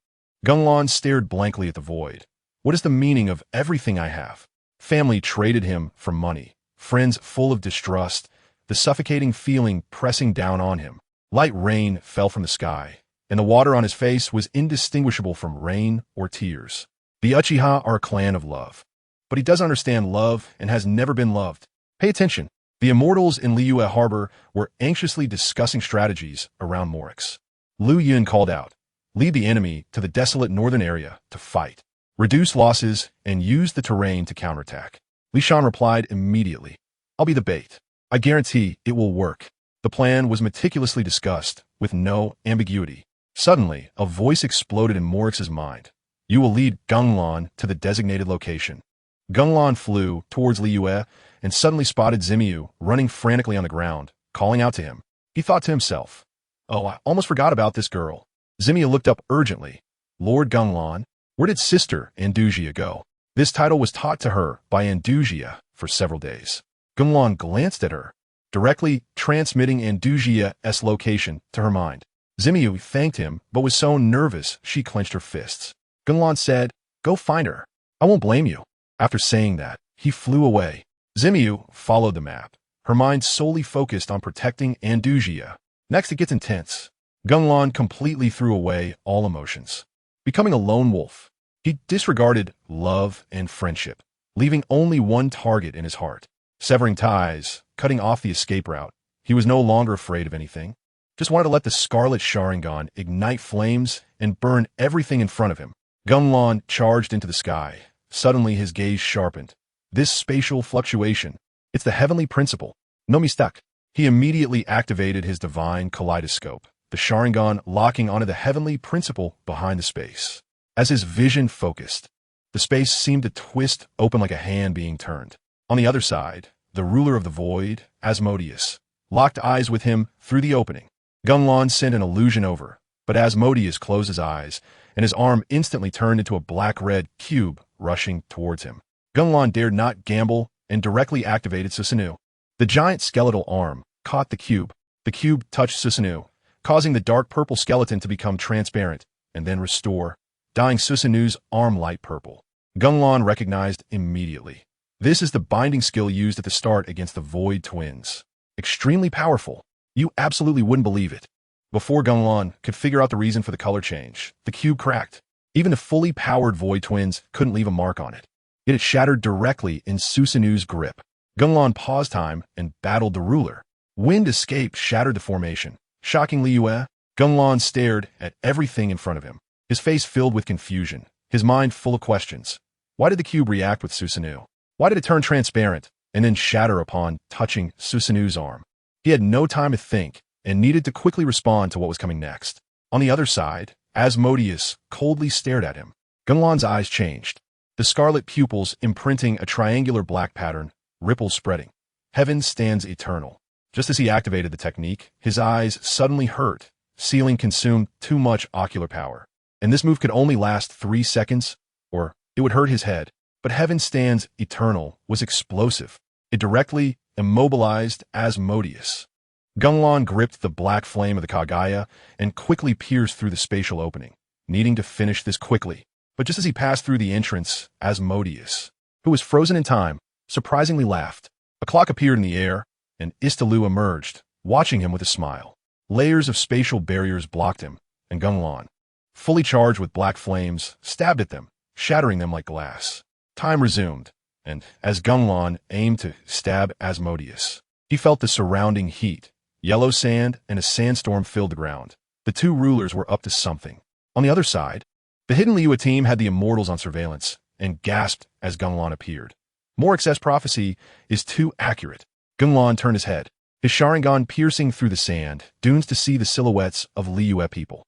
Gung Lan stared blankly at the void. What is the meaning of everything I have? Family traded him for money. Friends full of distrust. The suffocating feeling pressing down on him. Light rain fell from the sky, and the water on his face was indistinguishable from rain or tears. The Uchiha are a clan of love. but he doesn't understand love and has never been loved. Pay attention. The immortals in Liyue Harbor were anxiously discussing strategies around Morix. Liyue called out, "Lead the enemy to the desolate northern area to fight. Reduce losses and use the terrain to counterattack." Li Shan replied immediately, "I'll be the bait. I guarantee it will work." The plan was meticulously discussed, with no ambiguity. Suddenly, a voice exploded in Morix's mind. "You will lead Gung Lan to the designated location." Gung Lan flew towards Liyue and suddenly spotted Susanoo running frantically on the ground, calling out to him. He thought to himself, "Oh, I almost forgot about this girl." Susanoo looked up urgently. "Lord Gung Lan, where did Sister Andujia go?" This title was taught to her by Andujia for several days. Gung Lan glanced at her, directly transmitting Andujia's location to her mind. Susanoo thanked him, but was so nervous she clenched her fists. Gung Lan said, "Go find her. I won't blame you." After saying that, he flew away. Susanoo followed the map, her mind solely focused on protecting Andujia. Next, it gets intense. Gung Lan completely threw away all emotions. Becoming a lone wolf, he disregarded love and friendship, leaving only one target in his heart. Severing ties, cutting off the escape route, he was no longer afraid of anything. Just wanted to let the scarlet Sharingan ignite flames and burn everything in front of him. Gung Lan charged into the sky. Suddenly his gaze sharpened. This spatial fluctuation, it's the heavenly principle. No mistake. He immediately activated his divine kaleidoscope, the Sharingan locking onto the heavenly principle behind the space. As his vision focused, the space seemed to twist open like a hand being turned. On the other side, the ruler of the void, Asmodeus, locked eyes with him through the opening. Gung Lan sent an illusion over, but Asmodeus closed his eyes, and his arm instantly turned into a black-red cube rushing towards him. Gung Lan dared not gamble and directly activated Susanoo. The giant skeletal arm caught the cube. The cube touched Susanoo, causing the dark purple skeleton to become transparent and then restore, dyeing Susanoo's arm light purple. Gung Lan recognized immediately. This is the binding skill used at the start against the Void Twins. Extremely powerful. You absolutely wouldn't believe it. Before Gung Lan could figure out the reason for the color change, the cube cracked. Even the fully powered Void Twins couldn't leave a mark on it. Yet it shattered directly in Susanoo's grip. Gung Lan paused time and battled the ruler. Wind escape shattered the formation. Shocking Liyue, Gung Lan stared at everything in front of him, his face filled with confusion, his mind full of questions. Why did the cube react with Susanoo? Why did it turn transparent and then shatter upon touching Susanoo's arm? He had no time to think and needed to quickly respond to what was coming next. On the other side, Asmodeus coldly stared at him. Gung Lan's eyes changed, the scarlet pupils imprinting a triangular black pattern, ripples spreading. Heaven stands eternal. Just as he activated the technique, his eyes suddenly hurt. Ceiling consumed too much ocular power. And this move could only last 3 seconds, or it would hurt his head. But Heaven Stands Eternal was explosive. It directly immobilized Asmodeus. Gung Lan gripped the black flame of the Kagaya and quickly pierced through the spatial opening, needing to finish this quickly. But just as he passed through the entrance, Asmodeus, who was frozen in time, surprisingly laughed. A clock appeared in the air, and Istalu emerged, watching him with a smile. Layers of spatial barriers blocked him, and Gung Lan, fully charged with black flames, stabbed at them, shattering them like glass. Time resumed, and as Gung Lan aimed to stab Asmodeus, he felt the surrounding heat. Yellow sand and a sandstorm filled the ground. The two rulers were up to something. On the other side, the hidden Liyue team had the immortals on surveillance, and gasped as Gung Lan appeared. Morix's prophecy is too accurate. Gung Lan turned his head, his Sharingan piercing through the sand dunes to see the silhouettes of Liyue people.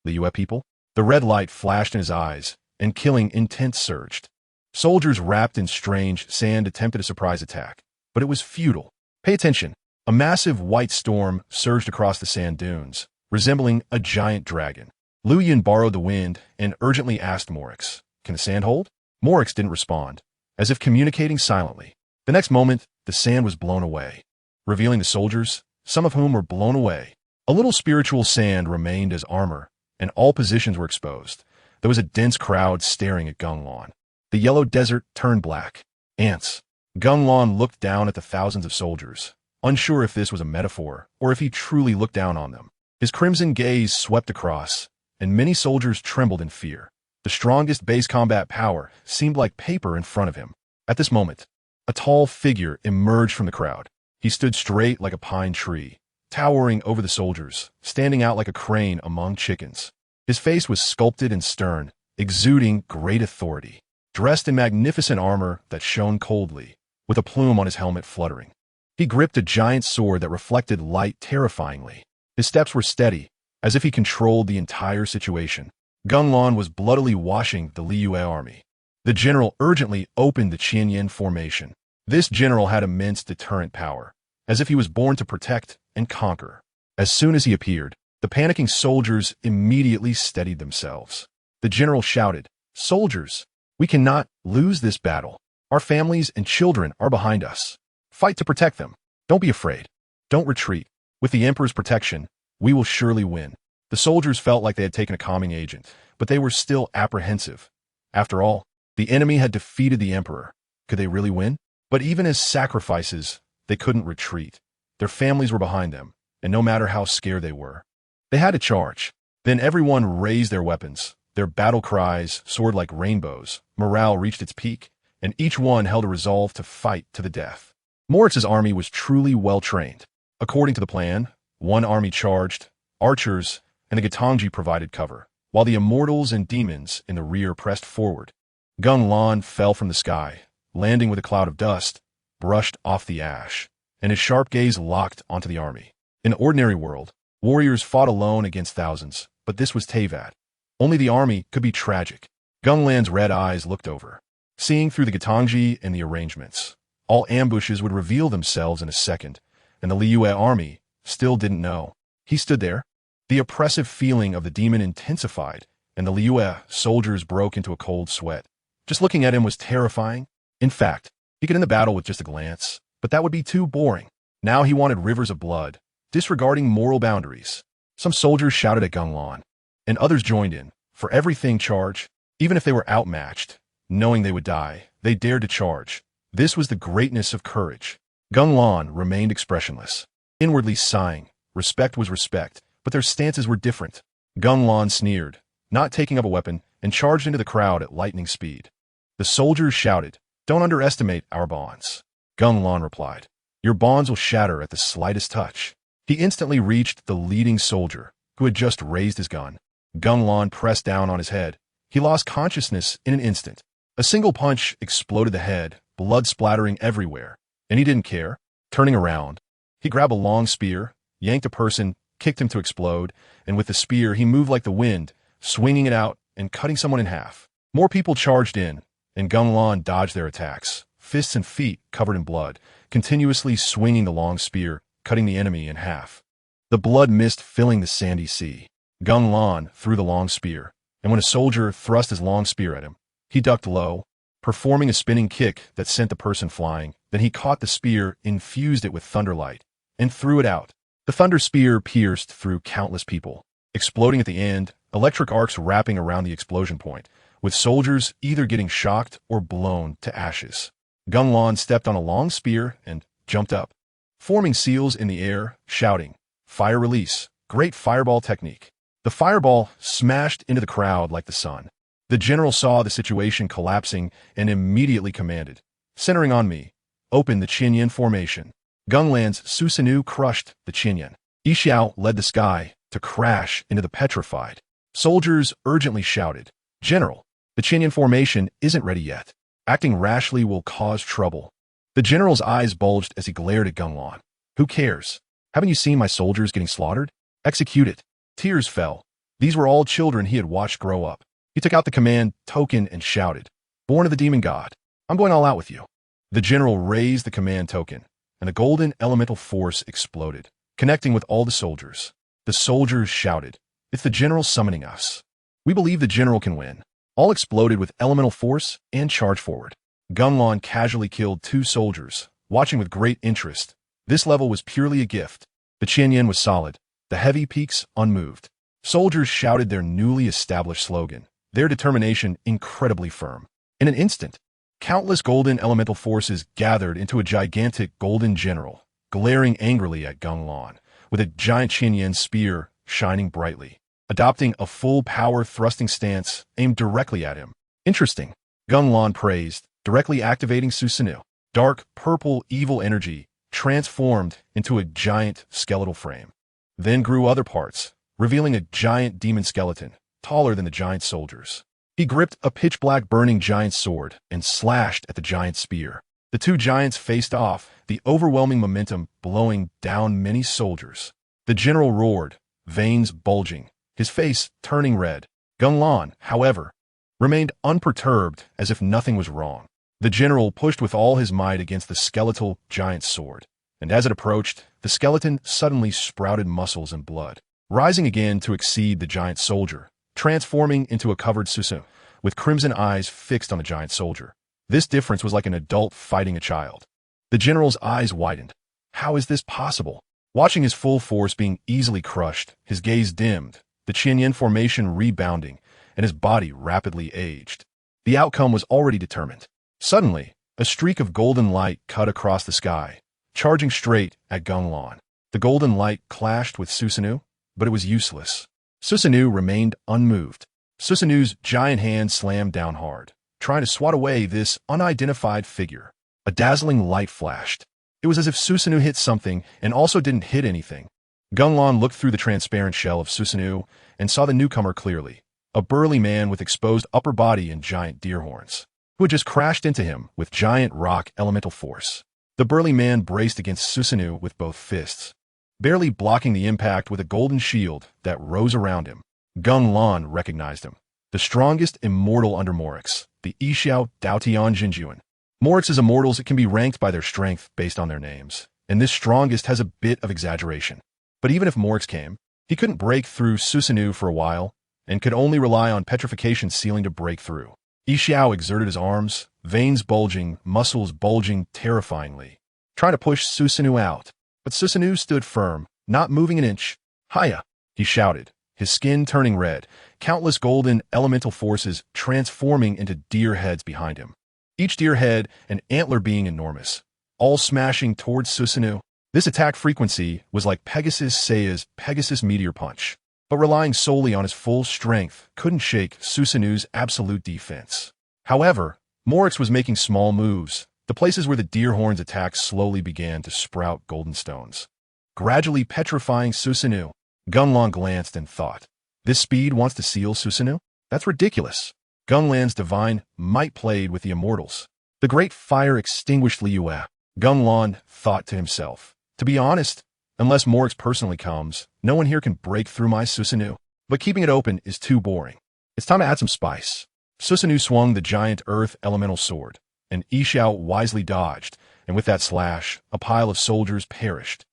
Liyue people? The red light flashed in his eyes, and killing intent surged. Soldiers wrapped in strange sand attempted a surprise attack, but it was futile. Pay attention. A massive white storm surged across the sand dunes, resembling a giant dragon. Liyue borrowed the wind and urgently asked Morix, "Can the sand hold?" Morix didn't respond, as if communicating silently. The next moment, the sand was blown away, revealing the soldiers, some of whom were blown away. A little spiritual sand remained as armor, and all positions were exposed. There was a dense crowd staring at Gung Lan. The yellow desert turned black. Ants. Gung Lan looked down at the thousands of soldiers, unsure if this was a metaphor or if he truly looked down on them. His crimson gaze swept across, and many soldiers trembled in fear. The strongest base combat power seemed like paper in front of him. At this moment, a tall figure emerged from the crowd. He stood straight like a pine tree, towering over the soldiers, standing out like a crane among chickens. His face was sculpted and stern, exuding great authority. Dressed in magnificent armor that shone coldly, with a plume on his helmet fluttering. He gripped a giant sword that reflected light terrifyingly. His steps were steady, as if he controlled the entire situation. Gung Lan was bloodily washing the Liyue army. The general urgently opened the Qianyan formation. This general had immense deterrent power, as if he was born to protect and conquer. As soon as he appeared, the panicking soldiers immediately steadied themselves. The general shouted, "Soldiers, we cannot lose this battle. Our families and children are behind us. Fight to protect them. Don't be afraid. Don't retreat. With the Emperor's protection, we will surely win." The soldiers felt like they had taken a calming agent, but they were still apprehensive. After all, the enemy had defeated the Emperor. Could they really win? But even as sacrifices, they couldn't retreat. Their families were behind them, and no matter how scared they were, they had to charge. Then everyone raised their weapons. Their battle cries soared like rainbows. Morale reached its peak, and each one held a resolve to fight to the death. Moritz's army was truly well-trained. According to the plan, one army charged, archers and the Gitangji provided cover, while the immortals and demons in the rear pressed forward. Gung Lan fell from the sky, landing with a cloud of dust, brushed off the ash, and his sharp gaze locked onto the army. In the ordinary world, warriors fought alone against thousands, but this was Teyvat. Only the army could be tragic. Gung Lan's red eyes looked over, seeing through the Gitangji and the arrangements. All ambushes would reveal themselves in a second, and the Liyue army still didn't know. He stood there. The oppressive feeling of the demon intensified, and the Liyue soldiers broke into a cold sweat. Just looking at him was terrifying. In fact, he could end the battle with just a glance, but that would be too boring. Now he wanted rivers of blood, disregarding moral boundaries. Some soldiers shouted at Gung Lan, and others joined in. For everything charge, even if they were outmatched, knowing they would die, they dared to charge. This was the greatness of courage. Gung Lan remained expressionless, inwardly sighing. Respect was respect, but their stances were different. Gung Lan sneered, not taking up a weapon, and charged into the crowd at lightning speed. The soldiers shouted, "Don't underestimate our bonds." Gung Lan replied, "Your bonds will shatter at the slightest touch." He instantly reached the leading soldier, who had just raised his gun. Gung Lan pressed down on his head. He lost consciousness in an instant. A single punch exploded the head, blood splattering everywhere, and he didn't care. Turning around, he grabbed a long spear, yanked a person, kicked him to explode, and with the spear he moved like the wind, swinging it out and cutting someone in half. More people charged in, and Gung Lan dodged their attacks, fists and feet covered in blood, continuously swinging the long spear, cutting the enemy in half. The blood mist filling the sandy sea. Gung Lan threw the long spear, and when a soldier thrust his long spear at him, he ducked low, performing a spinning kick that sent the person flying. Then he caught the spear, infused it with thunderlight, and threw it out. The thunder spear pierced through countless people, exploding at the end, electric arcs wrapping around the explosion point, with soldiers either getting shocked or blown to ashes. Gung Lan stepped on a long spear and jumped up, forming seals in the air, shouting, "Fire release, great fireball technique." The fireball smashed into the crowd like the sun. The general saw the situation collapsing and immediately commanded, "Centering on me, open the Qianyan formation." Gung Lan's Susanoo crushed the Qianyan. Yixiao led the sky to crash into the petrified. Soldiers urgently shouted, "General, the Qianyan formation isn't ready yet. Acting rashly will cause trouble." The general's eyes bulged as he glared at Gung Lan. "Who cares? Haven't you seen my soldiers getting slaughtered? Execute it." Tears fell. These were all children he had watched grow up. He took out the command token and shouted, "Born of the demon god, I'm going all out with you." The general raised the command token, and the golden elemental force exploded, connecting with all the soldiers. The soldiers shouted, "It's the general summoning us. We believe the general can win." All exploded with elemental force and charged forward. Gung Lan casually killed 2 soldiers, watching with great interest. This level was purely a gift. The Qianyan was solid, the heavy peaks unmoved. Soldiers shouted their newly established slogan, their determination incredibly firm. In an instant, countless golden elemental forces gathered into a gigantic golden general, glaring angrily at Gung Lan, with a giant Qianyan spear shining brightly, adopting a full power thrusting stance aimed directly at him. "Interesting," Gung Lan praised, directly activating Susanoo. Dark, purple, evil energy transformed into a giant skeletal frame. Then grew other parts, revealing a giant demon skeleton, taller than the giant soldiers. He gripped a pitch-black burning giant sword and slashed at the giant spear. The two giants faced off, the overwhelming momentum blowing down many soldiers. The general roared, veins bulging, his face turning red. Gung Lan, however, remained unperturbed as if nothing was wrong. The general pushed with all his might against the skeletal giant sword, and as it approached, the skeleton suddenly sprouted muscles and blood, rising again to exceed the giant soldier, transforming into a covered Susanoo, with crimson eyes fixed on the giant soldier. This difference was like an adult fighting a child. The general's eyes widened. How is this possible? Watching his full force being easily crushed, his gaze dimmed, the Qianyan formation rebounding, and his body rapidly aged. The outcome was already determined. Suddenly, a streak of golden light cut across the sky, charging straight at Gung Lan. The golden light clashed with Susanoo, but it was useless. Susanoo remained unmoved. Susanoo's giant hand slammed down hard, trying to swat away this unidentified figure. A dazzling light flashed. It was as if Susanoo hit something and also didn't hit anything. Gung Lan looked through the transparent shell of Susanoo and saw the newcomer clearly, a burly man with exposed upper body and giant deer horns, who had just crashed into him with giant rock elemental force. The burly man braced against Susanoo with both fists, barely blocking the impact with a golden shield that rose around him. Gung Lan recognized him. The strongest immortal under Morix, the Yixiao Daotian Jinjuan. Morix's immortals can be ranked by their strength based on their names, and this strongest has a bit of exaggeration. But even if Morix came, he couldn't break through Susanoo for a while, and could only rely on petrification sealing to break through. Yixiao exerted his arms, veins bulging, muscles bulging terrifyingly, trying to push Susanoo out. But Susanoo stood firm, not moving an inch. "Hiya!" he shouted, his skin turning red, countless golden elemental forces transforming into deer heads behind him. Each deer head and antler being enormous, all smashing towards Susanoo. This attack frequency was like Pegasus Seiya's Pegasus Meteor Punch, but relying solely on his full strength couldn't shake Susanoo's absolute defense. However, Morix was making small moves, the places where the deer horn's attacks slowly began to sprout golden stones, gradually petrifying Susanoo. Gung Lan glanced and thought, this speed wants to seal Susanoo? That's ridiculous. Gung Lan's divine might played with the immortals. The great fire extinguished Liyue. Gung Lan thought to himself, to be honest, unless Morix personally comes, no one here can break through my Susanoo. But keeping it open is too boring. It's time to add some spice. Susanoo swung the giant earth elemental sword, and Yixiao wisely dodged, and with that slash, a pile of soldiers perished.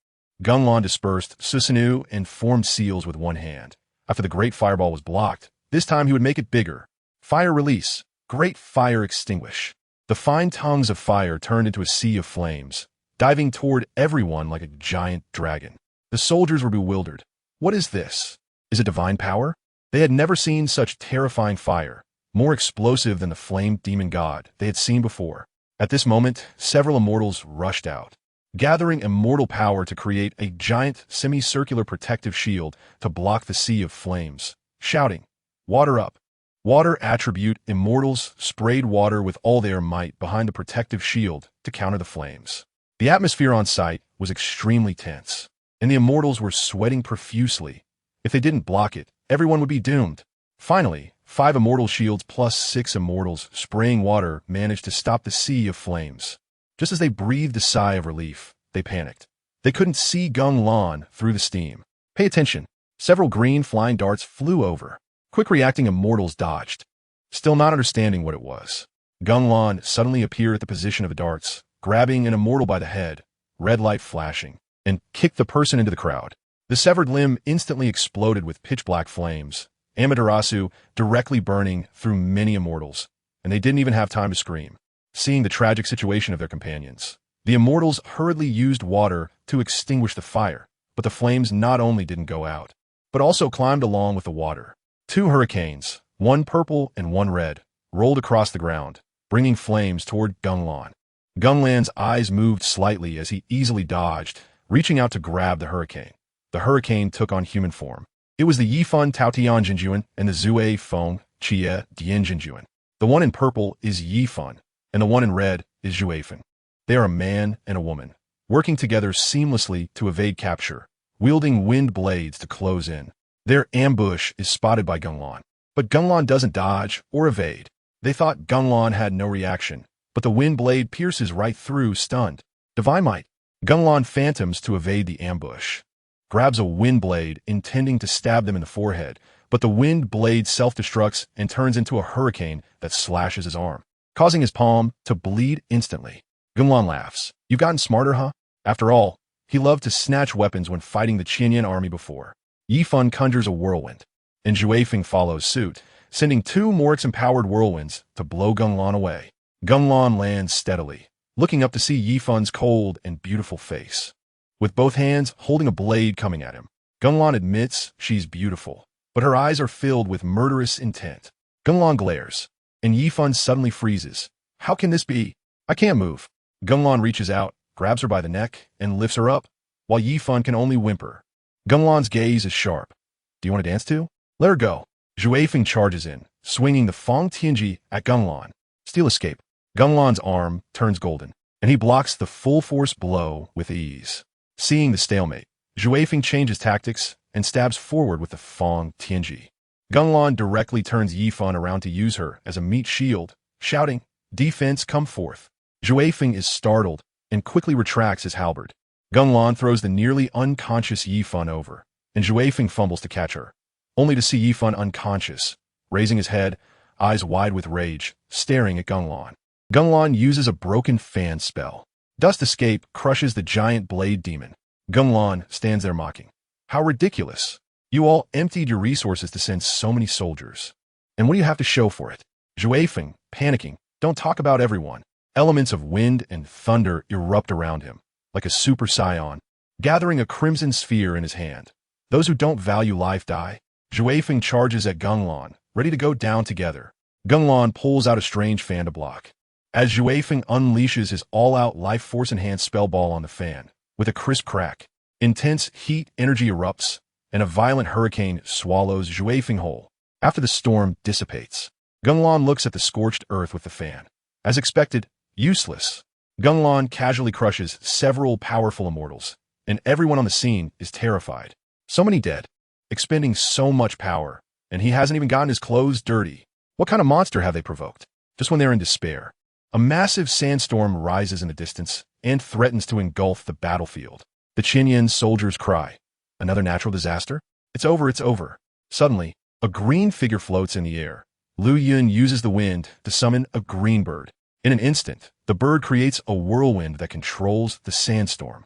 Gung Lan dispersed Susanoo and formed seals with one hand. After the great fireball was blocked, this time he would make it bigger. Fire release, great fire extinguish. The fine tongues of fire turned into a sea of flames, diving toward everyone like a giant dragon. The soldiers were bewildered. What is this? Is it divine power? They had never seen such terrifying fire, more explosive than the flame demon god they had seen before. At this moment, several immortals rushed out, gathering immortal power to create a giant semicircular protective shield to block the sea of flames, shouting, "Water up!" Water attribute immortals sprayed water with all their might behind the protective shield to counter the flames. The atmosphere on site was extremely tense, and the immortals were sweating profusely. If they didn't block it, everyone would be doomed. Finally, 5 immortal shields plus 6 immortals spraying water managed to stop the sea of flames. Just as they breathed a sigh of relief, they panicked. They couldn't see Gung Lan through the steam. Pay attention. Several green flying darts flew over. Quick-reacting immortals dodged. Still not understanding what it was, Gung Lan suddenly appeared at the position of the darts, grabbing an immortal by the head, red light flashing, and kicked the person into the crowd. The severed limb instantly exploded with pitch-black flames, Amaterasu directly burning through many immortals, and they didn't even have time to scream. Seeing the tragic situation of their companions, the immortals hurriedly used water to extinguish the fire, but the flames not only didn't go out, but also climbed along with the water. 2 hurricanes, one purple and one red, rolled across the ground, bringing flames toward Gung Lan. Gung Lan's eyes moved slightly as he easily dodged, reaching out to grab the hurricane. The hurricane took on human form. It was the Yifun Taotian Jinjuan and the Zue Feng Chia Dian Jinjuan. The one in purple is Yifun, and the one in red is Juefeng. They are a man and a woman, working together seamlessly to evade capture, wielding wind blades to close in. Their ambush is spotted by Gung Lan, but Gung Lan doesn't dodge or evade. They thought Gung Lan had no reaction, but the wind blade pierces right through, stunned. Divine Might. Gung Lan phantoms to evade the ambush, grabs a wind blade intending to stab them in the forehead, but the wind blade self-destructs and turns into a hurricane that slashes his arm, causing his palm to bleed instantly. Gung Lan laughs. You've gotten smarter, huh? After all, he loved to snatch weapons when fighting the Qianyan army before. Yifan conjures a whirlwind, and Juefeng follows suit, sending 2 Morix-empowered whirlwinds to blow Gung Lan away. Gung Lan lands steadily, looking up to see Yifan's cold and beautiful face. With both hands holding a blade coming at him, Gung Lan admits she's beautiful, but her eyes are filled with murderous intent. Gung Lan glares, and Yifan suddenly freezes. How can this be? I can't move. Gung Lan reaches out, grabs her by the neck, and lifts her up, while Yifan can only whimper. Gung Lan's gaze is sharp. Do you want to dance too? Let her go. Juefeng charges in, swinging the Fong Tianji at Gung Lan. Steal escape. Gung Lan's arm turns golden, and he blocks the full-force blow with ease. Seeing the stalemate, Juefeng changes tactics and stabs forward with the Fong Tianji. Gung Lan directly turns Yifan around to use her as a meat shield, shouting, "Defense, come forth." Juefeng is startled and quickly retracts his halberd. Gung Lan throws the nearly unconscious Yifan over, and Juefeng fumbles to catch her, only to see Yifan unconscious, raising his head, eyes wide with rage, staring at Gung Lan. Gung Lan uses a broken fan spell. Dust Escape crushes the giant blade demon. Gung Lan stands there mocking. How ridiculous. You all emptied your resources to send so many soldiers. And what do you have to show for it? Juefeng, panicking, don't talk about everyone. Elements of wind and thunder erupt around him, like a super scion, gathering a crimson sphere in his hand. Those who don't value life die. Juefeng charges at Gung Lan, ready to go down together. Gung Lan pulls out a strange fan to block. As Juefeng unleashes his all-out life force-enhanced spell ball on the fan, with a crisp crack, intense heat energy erupts, and a violent hurricane swallows Juefeng whole. After the storm dissipates, Gung Lan looks at the scorched earth with the fan. As expected, useless. Gung Lan casually crushes several powerful immortals, and everyone on the scene is terrified. So many dead, expending so much power, and he hasn't even gotten his clothes dirty. What kind of monster have they provoked? Just when they're in despair, a massive sandstorm rises in the distance and threatens to engulf the battlefield. The Qianyan soldiers cry. Another natural disaster? It's over, it's over. Suddenly, a green figure floats in the air. Liyue uses the wind to summon a green bird. In an instant, the bird creates a whirlwind that controls the sandstorm.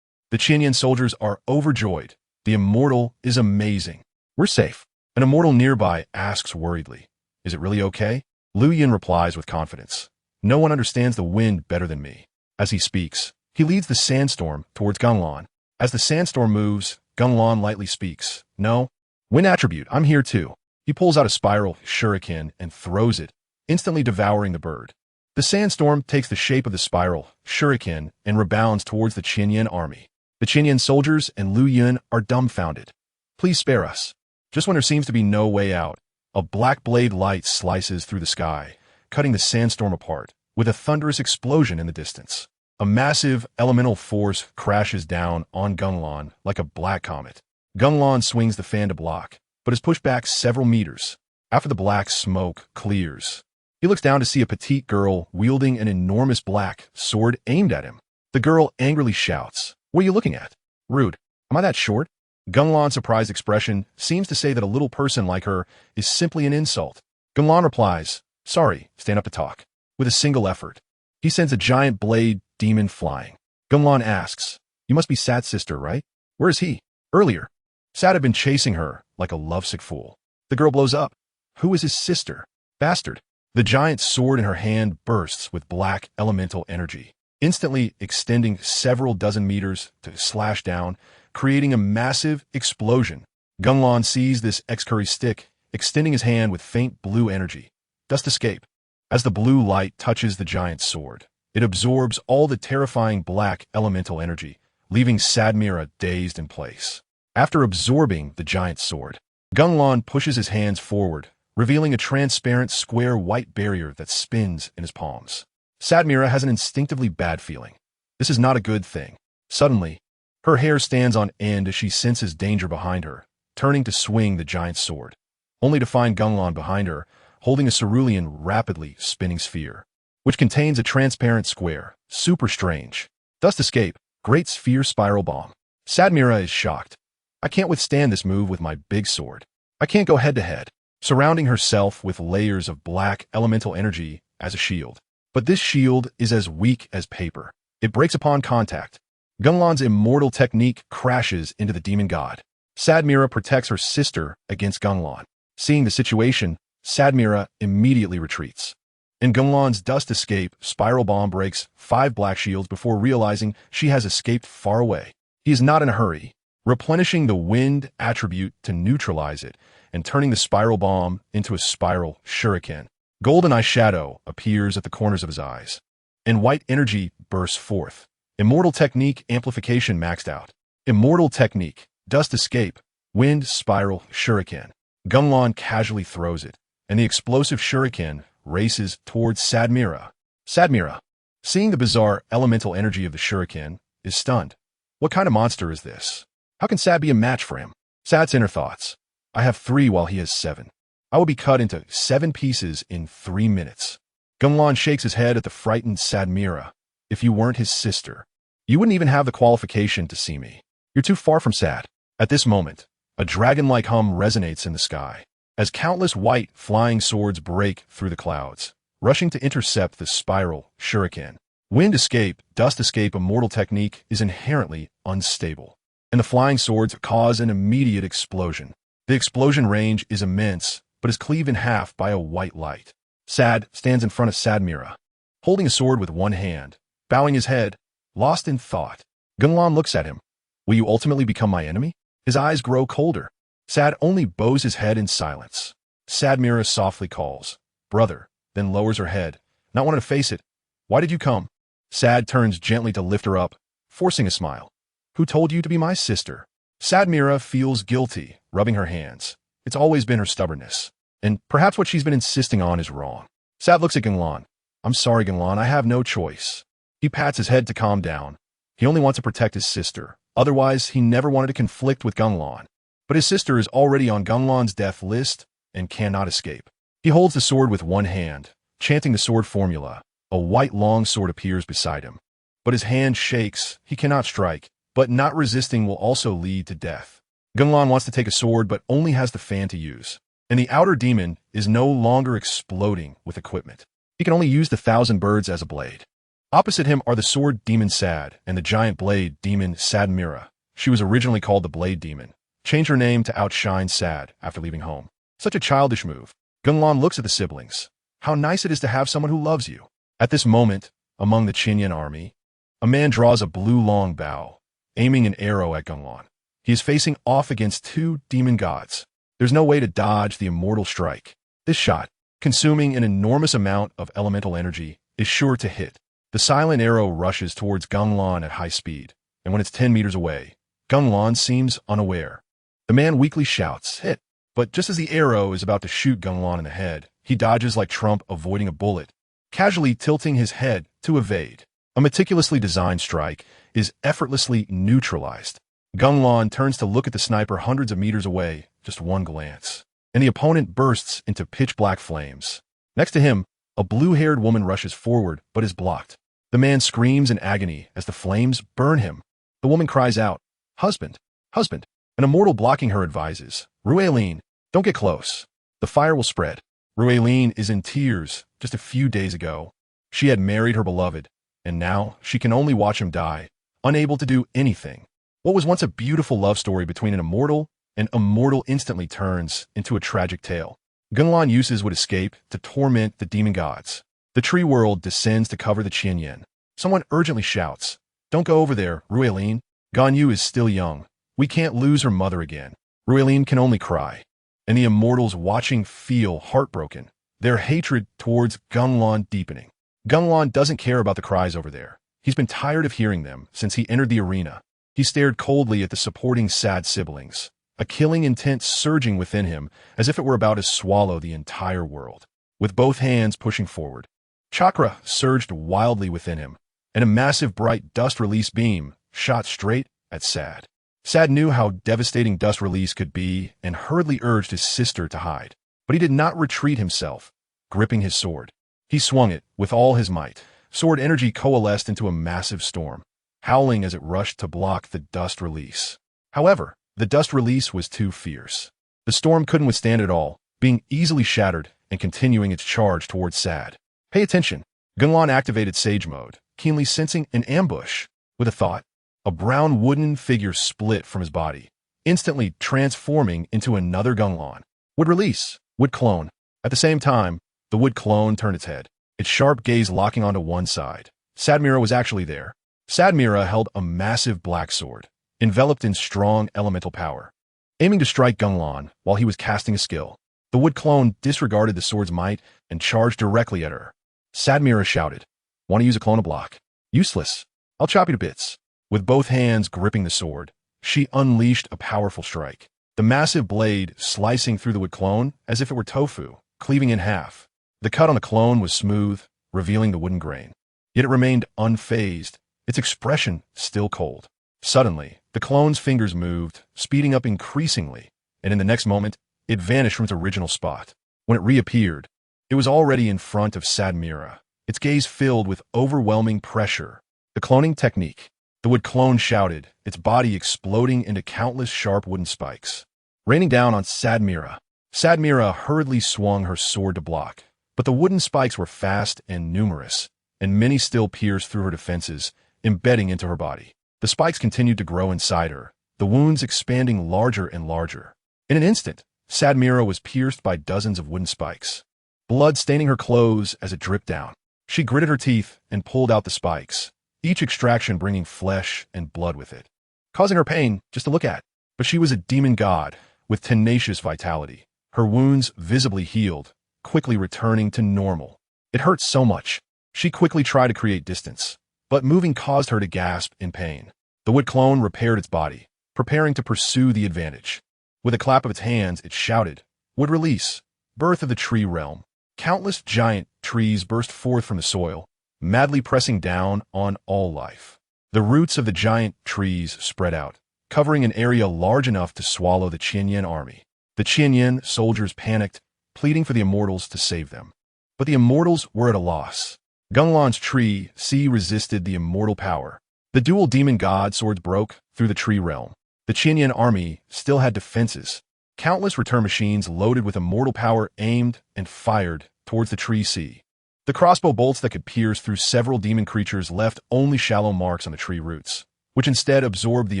The Qianyan soldiers are overjoyed. The immortal is amazing. We're safe. An immortal nearby asks worriedly, "Is it really okay?" Liyue replies with confidence, "No one understands the wind better than me." As he speaks, he leads the sandstorm towards Gung Lan. As the sandstorm moves, Gung Lan lightly speaks, "No, wind attribute, I'm here too." He pulls out a spiral shuriken and throws it, instantly devouring the bird. The sandstorm takes the shape of the spiral shuriken and rebounds towards the Qianyan army. The Qianyan soldiers and Liyue are dumbfounded. "Please spare us." Just when there seems to be no way out, a black blade light slices through the sky, cutting the sandstorm apart, with a thunderous explosion in the distance. A massive elemental force crashes down on Gung Lan like a black comet. Gung Lan swings the fan to block, but is pushed back several meters. After the black smoke clears, he looks down to see a petite girl wielding an enormous black sword aimed at him. The girl angrily shouts, "What are you looking at? Rude. Am I that short?" Gung Lan's surprised expression seems to say that a little person like her is simply an insult. Gung Lan replies, "Sorry, stand up to talk." With a single effort, he sends a giant blade demon flying. Gung Lan asks, "You must be Sat's sister, right? Where is he?" Earlier, Sat had been chasing her like a lovesick fool. The girl blows up. Who is his sister? Bastard. The giant sword in her hand bursts with black elemental energy, instantly extending several dozen meters to slash down, creating a massive explosion. Gung Lan sees this ex-curry stick, extending his hand with faint blue energy. Dust Escape. As the blue light touches the giant sword, it absorbs all the terrifying black elemental energy, leaving Sadmira dazed in place. After absorbing the giant sword, Gung Lan pushes his hands forward, revealing a transparent square white barrier that spins in his palms. Sadmira has an instinctively bad feeling. This is not a good thing. Suddenly, her hair stands on end as she senses danger behind her, turning to swing the giant sword, only to find Gung Lan behind her, holding a cerulean, rapidly spinning sphere, which contains a transparent square. Super strange. Dust escape. Great sphere spiral bomb. Sadmira is shocked. I can't withstand this move with my big sword. I can't go head-to-head, surrounding herself with layers of black elemental energy as a shield. But this shield is as weak as paper. It breaks upon contact. Gung Lan's immortal technique crashes into the demon god. Sadmira protects her sister against Gung Lan. Seeing the situation, Sadmira immediately retreats. In Gung Lan's dust escape, spiral bomb breaks 5 black shields before realizing she has escaped far away. He is not in a hurry, replenishing the wind attribute to neutralize it and turning the spiral bomb into a spiral shuriken. Golden eye shadow appears at the corners of his eyes, and white energy bursts forth. Immortal technique amplification maxed out. Immortal technique, dust escape, wind spiral shuriken. Gung Lan casually throws it, and the explosive shuriken races towards Sadmira. Sadmira, seeing the bizarre elemental energy of the shuriken, is stunned. What kind of monster is this? How can Sad be a match for him? Sad's inner thoughts. I have 3 while he has 7. I will be cut into 7 pieces in 3 minutes. Gung Lan shakes his head at the frightened Sadmira. If you weren't his sister, you wouldn't even have the qualification to see me. You're too far from Sad. At this moment, a dragon-like hum resonates in the sky, as countless white flying swords break through the clouds, rushing to intercept the spiral shuriken. Wind escape, dust escape immortal technique is inherently unstable, and the flying swords cause an immediate explosion. The explosion range is immense, but is cleaved in half by a white light. Sad stands in front of Sadmira, holding a sword with one hand, bowing his head, lost in thought. Gung Lan looks at him. Will you ultimately become my enemy? His eyes grow colder. Sad only bows his head in silence. Sadmira softly calls, brother, then lowers her head, not wanting to face it. Why did you come? Sad turns gently to lift her up, forcing a smile. Who told you to be my sister? Sadmira feels guilty, rubbing her hands. It's always been her stubbornness, and perhaps what she's been insisting on is wrong. Sad looks at Gung Lan. I'm sorry, Gung Lan, I have no choice. He pats his head to calm down. He only wants to protect his sister. Otherwise, he never wanted to conflict with Gung Lan. But his sister is already on Gung Lan's death list and cannot escape. He holds the sword with one hand, chanting the sword formula. A white long sword appears beside him. But his hand shakes. He cannot strike. But not resisting will also lead to death. Gung Lan wants to take a sword but only has the fan to use. And the outer demon is no longer exploding with equipment. He can only use the 1,000 birds as a blade. Opposite him are the sword demon Sad and the giant blade demon Sadmira. She was originally called the Blade Demon. Changed her name to outshine Sad after leaving home. Such a childish move. Gung Lan looks at the siblings. How nice it is to have someone who loves you. At this moment, among the Qinyan army, a man draws a blue long bow, aiming an arrow at Gung Lan. He is facing off against 2 demon gods. There's no way to dodge the immortal strike. This shot, consuming an enormous amount of elemental energy, is sure to hit. The silent arrow rushes towards Gung Lan at high speed, and when it's 10 meters away, Gung Lan seems unaware. The man weakly shouts, hit, but just as the arrow is about to shoot Gung Lan in the head, he dodges like Trump avoiding a bullet, casually tilting his head to evade. A meticulously designed strike is effortlessly neutralized. Gung Lan turns to look at the sniper hundreds of meters away, just one glance, and the opponent bursts into pitch-black flames. Next to him, a blue-haired woman rushes forward but is blocked. The man screams in agony as the flames burn him. The woman cries out, husband, husband. An immortal blocking her advises, Rueline, don't get close. The fire will spread. Rueline is in tears. Just a few days ago, she had married her beloved, and now she can only watch him die, unable to do anything. What was once a beautiful love story between an immortal and immortal instantly turns into a tragic tale. Gung Lan uses what escape to torment the demon gods. The tree world descends to cover the Qianyan. Someone urgently shouts, don't go over there, Rueline. Ganyu is still young. We can't lose her mother again. Rueline can only cry. And the immortals watching feel heartbroken, their hatred towards Gung Lan deepening. Gung Lan doesn't care about the cries over there. He's been tired of hearing them since he entered the arena. He stared coldly at the supporting Sad siblings, a killing intent surging within him as if it were about to swallow the entire world. With both hands pushing forward, Chakra surged wildly within him, and a massive bright dust release beam shot straight at Sad. Sad knew how devastating dust release could be and hurriedly urged his sister to hide. But he did not retreat himself, gripping his sword. He swung it with all his might. Sword energy coalesced into a massive storm, howling as it rushed to block the dust release. However, the dust release was too fierce. The storm couldn't withstand it all, being easily shattered and continuing its charge towards Sad. Pay attention. Gung Lan activated Sage Mode, keenly sensing an ambush. With a thought, a brown wooden figure split from his body, instantly transforming into another Gung Lan. Would release. Would clone. At the same time, the wood clone turned its head, its sharp gaze locking onto one side. Sadmira was actually there. Sadmira held a massive black sword, enveloped in strong elemental power, aiming to strike Gung Lan while he was casting a skill. The wood clone disregarded the sword's might and charged directly at her. Sadmira shouted, "Want to use a clone to block? Useless. I'll chop you to bits." With both hands gripping the sword, she unleashed a powerful strike, the massive blade slicing through the wood clone as if it were tofu, cleaving in half. The cut on the clone was smooth, revealing the wooden grain. Yet it remained unfazed, its expression still cold. Suddenly, the clone's fingers moved, speeding up increasingly, and in the next moment, it vanished from its original spot. When it reappeared, it was already in front of Sadmira, its gaze filled with overwhelming pressure. The cloning technique. The wood clone shouted, its body exploding into countless sharp wooden spikes, raining down on Sadmira. Sadmira hurriedly swung her sword to block, but the wooden spikes were fast and numerous, and many still pierced through her defenses, embedding into her body. The spikes continued to grow inside her, the wounds expanding larger and larger. In an instant, Sadmira was pierced by dozens of wooden spikes, blood staining her clothes as it dripped down. She gritted her teeth and pulled out the spikes, each extraction bringing flesh and blood with it, causing her pain just to look at. But she was a demon god with tenacious vitality. Her wounds visibly healed, quickly returning to normal. It hurt so much. She quickly tried to create distance, but moving caused her to gasp in pain. The wood clone repaired its body, preparing to pursue the advantage. With a clap of its hands, it shouted, "Would release, birth of the tree realm." Countless giant trees burst forth from the soil, madly pressing down on all life. The roots of the giant trees spread out, covering an area large enough to swallow the Qianyan army. The Qianyan soldiers panicked, pleading for the immortals to save them. But the immortals were at a loss. Gung Lan's tree resisted the immortal power. The dual demon god swords broke through the tree realm. The Qianyan army still had defenses. Countless return machines loaded with immortal power aimed and fired towards the tree sea. The crossbow bolts that could pierce through several demon creatures left only shallow marks on the tree roots, which instead absorbed the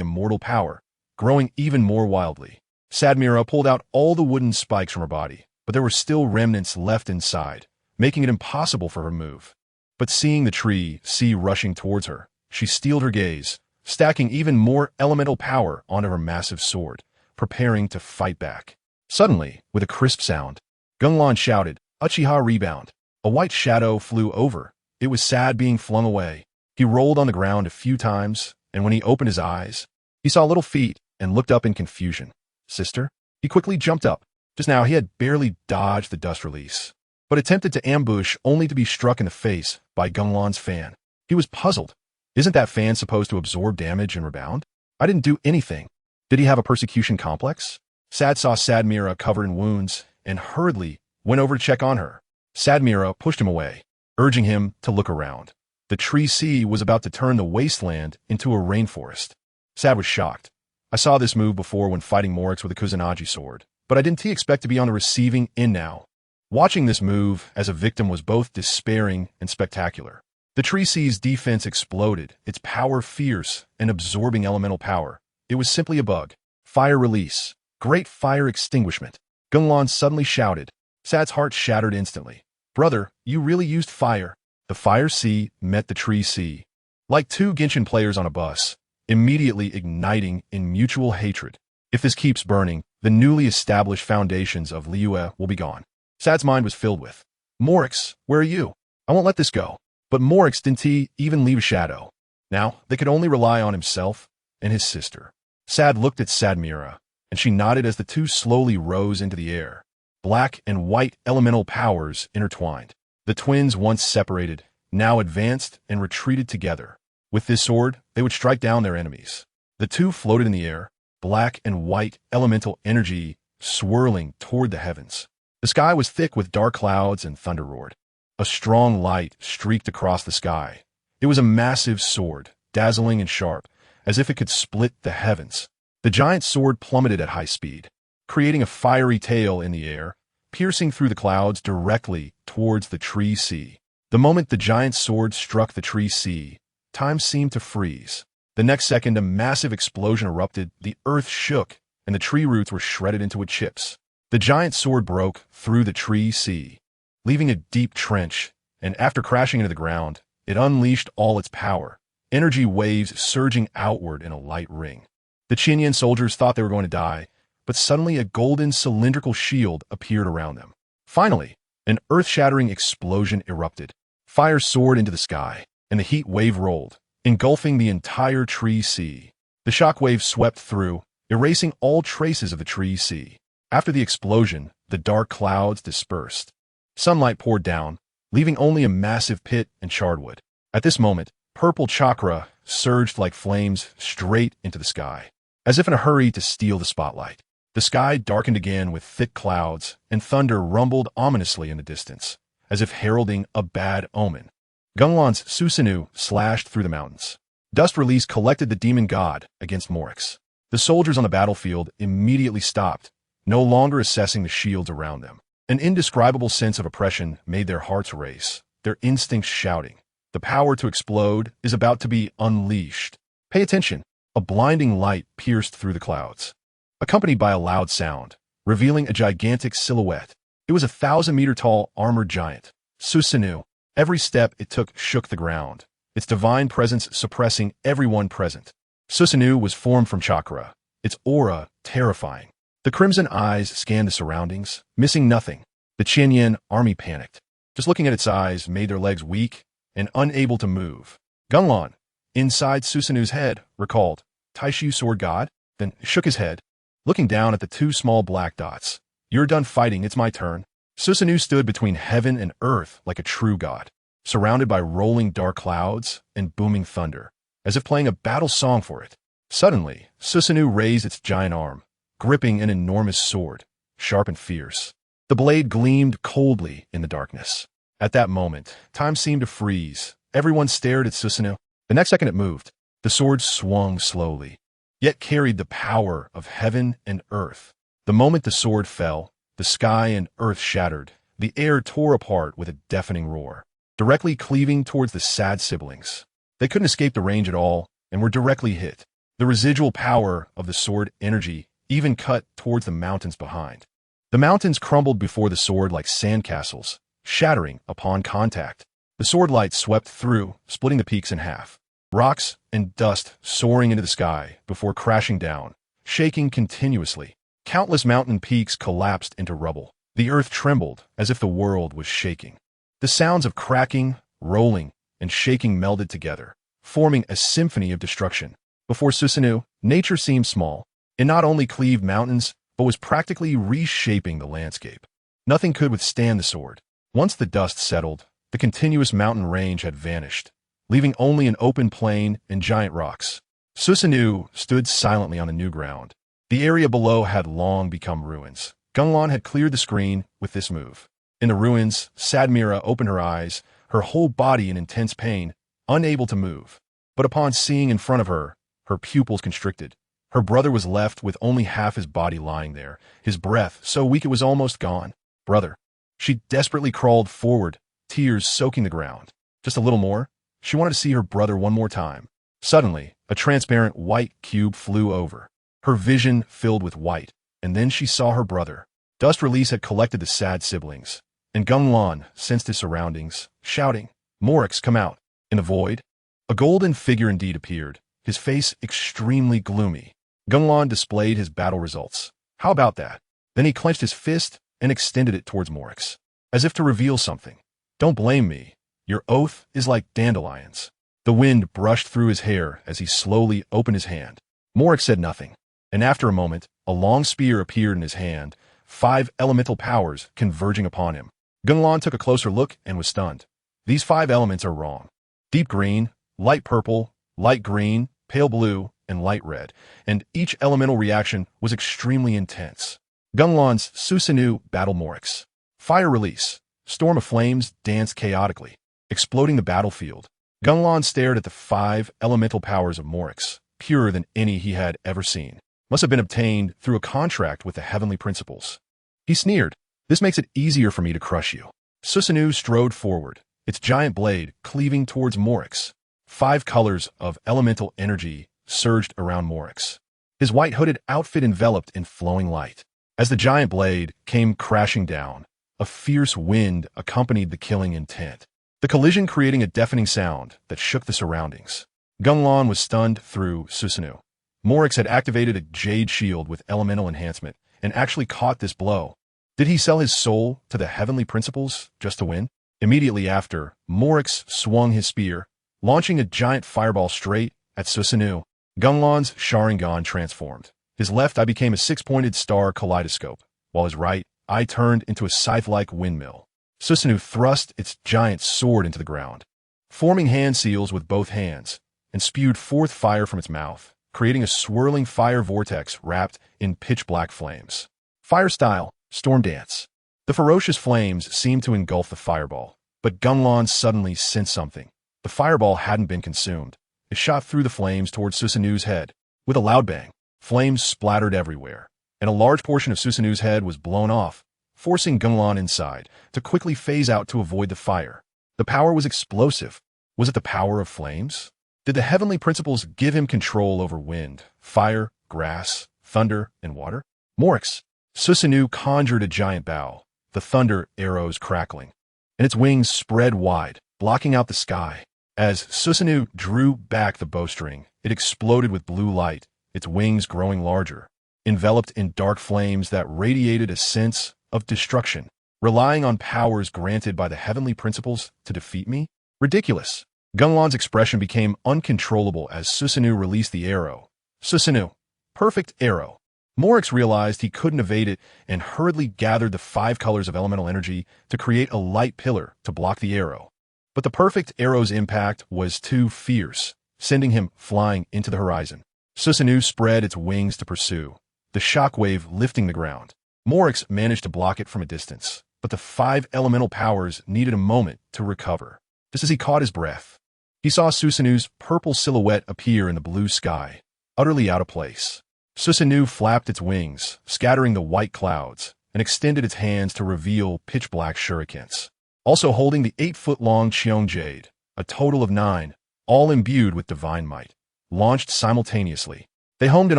immortal power, growing even more wildly. Sadmira pulled out all the wooden spikes from her body, but there were still remnants left inside, making it impossible for her to move. But seeing the tree sea rushing towards her, she steeled her gaze, stacking even more elemental power onto her massive sword, preparing to fight back. Suddenly, with a crisp sound, Gung Lan shouted, "Uchiha rebound." A white shadow flew over. It was Sad being flung away. He rolled on the ground a few times, and when he opened his eyes, he saw little feet and looked up in confusion. "Sister?" He quickly jumped up. Just now he had barely dodged the dust release, but attempted to ambush only to be struck in the face by Gung Lan's fan. He was puzzled. Isn't that fan supposed to absorb damage and rebound? I didn't do anything. Did he have a persecution complex? Sad saw Sadmira covered in wounds and hurriedly went over to check on her. Sadmira pushed him away, urging him to look around. The tree sea was about to turn the wasteland into a rainforest. Sad was shocked. I saw this move before when fighting Morix with a Kusanagi sword, but I didn't expect to be on the receiving end now. Watching this move as a victim was both despairing and spectacular. The tree sea's defense exploded, its power fierce and absorbing elemental power. It was simply a bug. Fire release. Great fire extinguishment. Gung Lan suddenly shouted. Sad's heart shattered instantly. "Brother, you really used fire." The fire sea met the tree sea, like two Genshin players on a bus, immediately igniting in mutual hatred. If this keeps burning, the newly established foundations of Liyue will be gone. Sad's mind was filled with, "Morix, where are you? I won't let this go." But Morix didn't even leave a shadow. Now they could only rely on himself and his sister. Sad looked at Sadmira, and she nodded as the two slowly rose into the air. Black and white elemental powers intertwined. The twins, once separated, now advanced and retreated together. With this sword, they would strike down their enemies. The two floated in the air, black and white elemental energy swirling toward the heavens. The sky was thick with dark clouds and thunder roared. A strong light streaked across the sky. It was a massive sword, dazzling and sharp, as if it could split the heavens. The giant sword plummeted at high speed, creating a fiery tail in the air, piercing through the clouds directly towards the tree sea. The moment the giant sword struck the tree sea, time seemed to freeze. The next second, a massive explosion erupted, the earth shook, and the tree roots were shredded into chips. The giant sword broke through the tree sea, leaving a deep trench, and after crashing into the ground, it unleashed all its power, energy waves surging outward in a light ring. The Qinyan soldiers thought they were going to die, but suddenly a golden cylindrical shield appeared around them. Finally, an earth-shattering explosion erupted. Fire soared into the sky, and the heat wave rolled, engulfing the entire tree sea. The shock wave swept through, erasing all traces of the tree sea. After the explosion, the dark clouds dispersed. Sunlight poured down, leaving only a massive pit and charred wood. At this moment, purple chakra surged like flames straight into the sky, as if in a hurry to steal the spotlight. The sky darkened again with thick clouds, and thunder rumbled ominously in the distance, as if heralding a bad omen. Gung Lan's Susanoo slashed through the mountains. Dust Release collected the demon god against Morix. The soldiers on the battlefield immediately stopped, no longer assessing the shields around them. An indescribable sense of oppression made their hearts race, their instincts shouting, "The power to explode is about to be unleashed." Pay attention. A blinding light pierced through the clouds, accompanied by a loud sound, revealing a gigantic silhouette. It was a 1,000-meter-tall armored giant, Susanoo. Every step it took shook the ground, its divine presence suppressing everyone present. Susanoo was formed from chakra, its aura terrifying. The crimson eyes scanned the surroundings, missing nothing. The Qinyan army panicked. Just looking at its eyes made their legs weak and unable to move. Gung Lan, inside Susanoo's head, recalled, "Taishu sword god?" Then shook his head, looking down at the two small black dots. "You're done fighting, it's my turn." Susanoo stood between heaven and earth like a true god, surrounded by rolling dark clouds and booming thunder, as if playing a battle song for it. Suddenly, Susanoo raised its giant arm, gripping an enormous sword, sharp and fierce. The blade gleamed coldly in the darkness. At that moment, time seemed to freeze. Everyone stared at Susanoo. The next second it moved. The sword swung slowly, yet carried the power of heaven and earth. The moment the sword fell, the sky and earth shattered. The air tore apart with a deafening roar, directly cleaving towards the sad siblings. They couldn't escape the range at all and were directly hit. The residual power of the sword energy even cut towards the mountains behind. The mountains crumbled before the sword like sandcastles, shattering upon contact. The sword light swept through, splitting the peaks in half. Rocks and dust soaring into the sky before crashing down, shaking continuously. Countless mountain peaks collapsed into rubble. The earth trembled as if the world was shaking. The sounds of cracking, rolling, and shaking melded together, forming a symphony of destruction. Before Susanoo, nature seemed small. It not only cleaved mountains, but was practically reshaping the landscape. Nothing could withstand the sword. Once the dust settled, the continuous mountain range had vanished, leaving only an open plain and giant rocks. Susanoo stood silently on the new ground. The area below had long become ruins. Gung Lan had cleared the screen with this move. In the ruins, Sadmira opened her eyes, her whole body in intense pain, unable to move. But upon seeing in front of her, her pupils constricted. Her brother was left with only half his body lying there, his breath so weak it was almost gone. Brother. She desperately crawled forward, tears soaking the ground. Just a little more. She wanted to see her brother one more time. Suddenly, a transparent white cube flew over. Her vision filled with white, and then she saw her brother. Dust Release had collected the sad siblings, and Gung Lan sensed his surroundings, shouting, "Morix, come out." In the void, a golden figure indeed appeared, his face extremely gloomy. Gung Lan displayed his battle results. How about that? Then he clenched his fist and extended it towards Morix, as if to reveal something. "Don't blame me. Your oath is like dandelions." The wind brushed through his hair as he slowly opened his hand. Morix said nothing, and after a moment, a long spear appeared in his hand, 5 elemental powers converging upon him. Gung Lan took a closer look and was stunned. These 5 elements are wrong. Deep green, light purple, light green, pale blue, and light red, and each elemental reaction was extremely intense. Gung Lan's Susanoo battle Morix. Fire release. Storm of flames danced chaotically, exploding the battlefield. Gung Lan stared at the 5 elemental powers of Morix, purer than any he had ever seen. Must have been obtained through a contract with the heavenly principles. He sneered. This makes it easier for me to crush you. Susanoo strode forward, its giant blade cleaving towards Morix. 5 colors of elemental energy surged around Morix, his white hooded outfit enveloped in flowing light. As the giant blade came crashing down, a fierce wind accompanied the killing intent, the collision creating a deafening sound that shook the surroundings. Gung Lan was stunned through Susanoo. Morix had activated a jade shield with elemental enhancement and actually caught this blow. Did he sell his soul to the heavenly principles just to win? Immediately after, Morix swung his spear, launching a giant fireball straight at Susanoo. Gung Lan's Sharingan transformed. His left eye became a 6-pointed star kaleidoscope, while his right eye turned into a scythe-like windmill. Susanoo thrust its giant sword into the ground, forming hand seals with both hands, and spewed forth fire from its mouth, creating a swirling fire vortex wrapped in pitch-black flames. Fire style, storm dance. The ferocious flames seemed to engulf the fireball, but Gung Lan suddenly sensed something. The fireball hadn't been consumed. It shot through the flames towards Susanoo's head. With a loud bang, flames splattered everywhere, and a large portion of Susanoo's head was blown off, forcing Gung Lan inside to quickly phase out to avoid the fire. The power was explosive. Was it the power of flames? Did the heavenly principles give him control over wind, fire, grass, thunder, and water? Morix. Susanoo conjured a giant bow, the thunder arrows crackling, and its wings spread wide, blocking out the sky. As Susanoo drew back the bowstring, it exploded with blue light, its wings growing larger, enveloped in dark flames that radiated a sense of destruction. Relying on powers granted by the heavenly principles to defeat me? Ridiculous. Gung Lan's expression became uncontrollable as Susanoo released the arrow. Susanoo. Perfect arrow. Morix realized he couldn't evade it and hurriedly gathered the 5 colors of elemental energy to create a light pillar to block the arrow. But the perfect arrow's impact was too fierce, sending him flying into the horizon. Susanoo spread its wings to pursue, the shockwave lifting the ground. Morix managed to block it from a distance, but the 5 elemental powers needed a moment to recover. Just as he caught his breath, he saw Susanoo's purple silhouette appear in the blue sky, utterly out of place. Susanoo flapped its wings, scattering the white clouds, and extended its hands to reveal pitch-black shurikens. Also holding the 8-foot-long Cheong Jade, a total of 9, all imbued with divine might, launched simultaneously. They homed in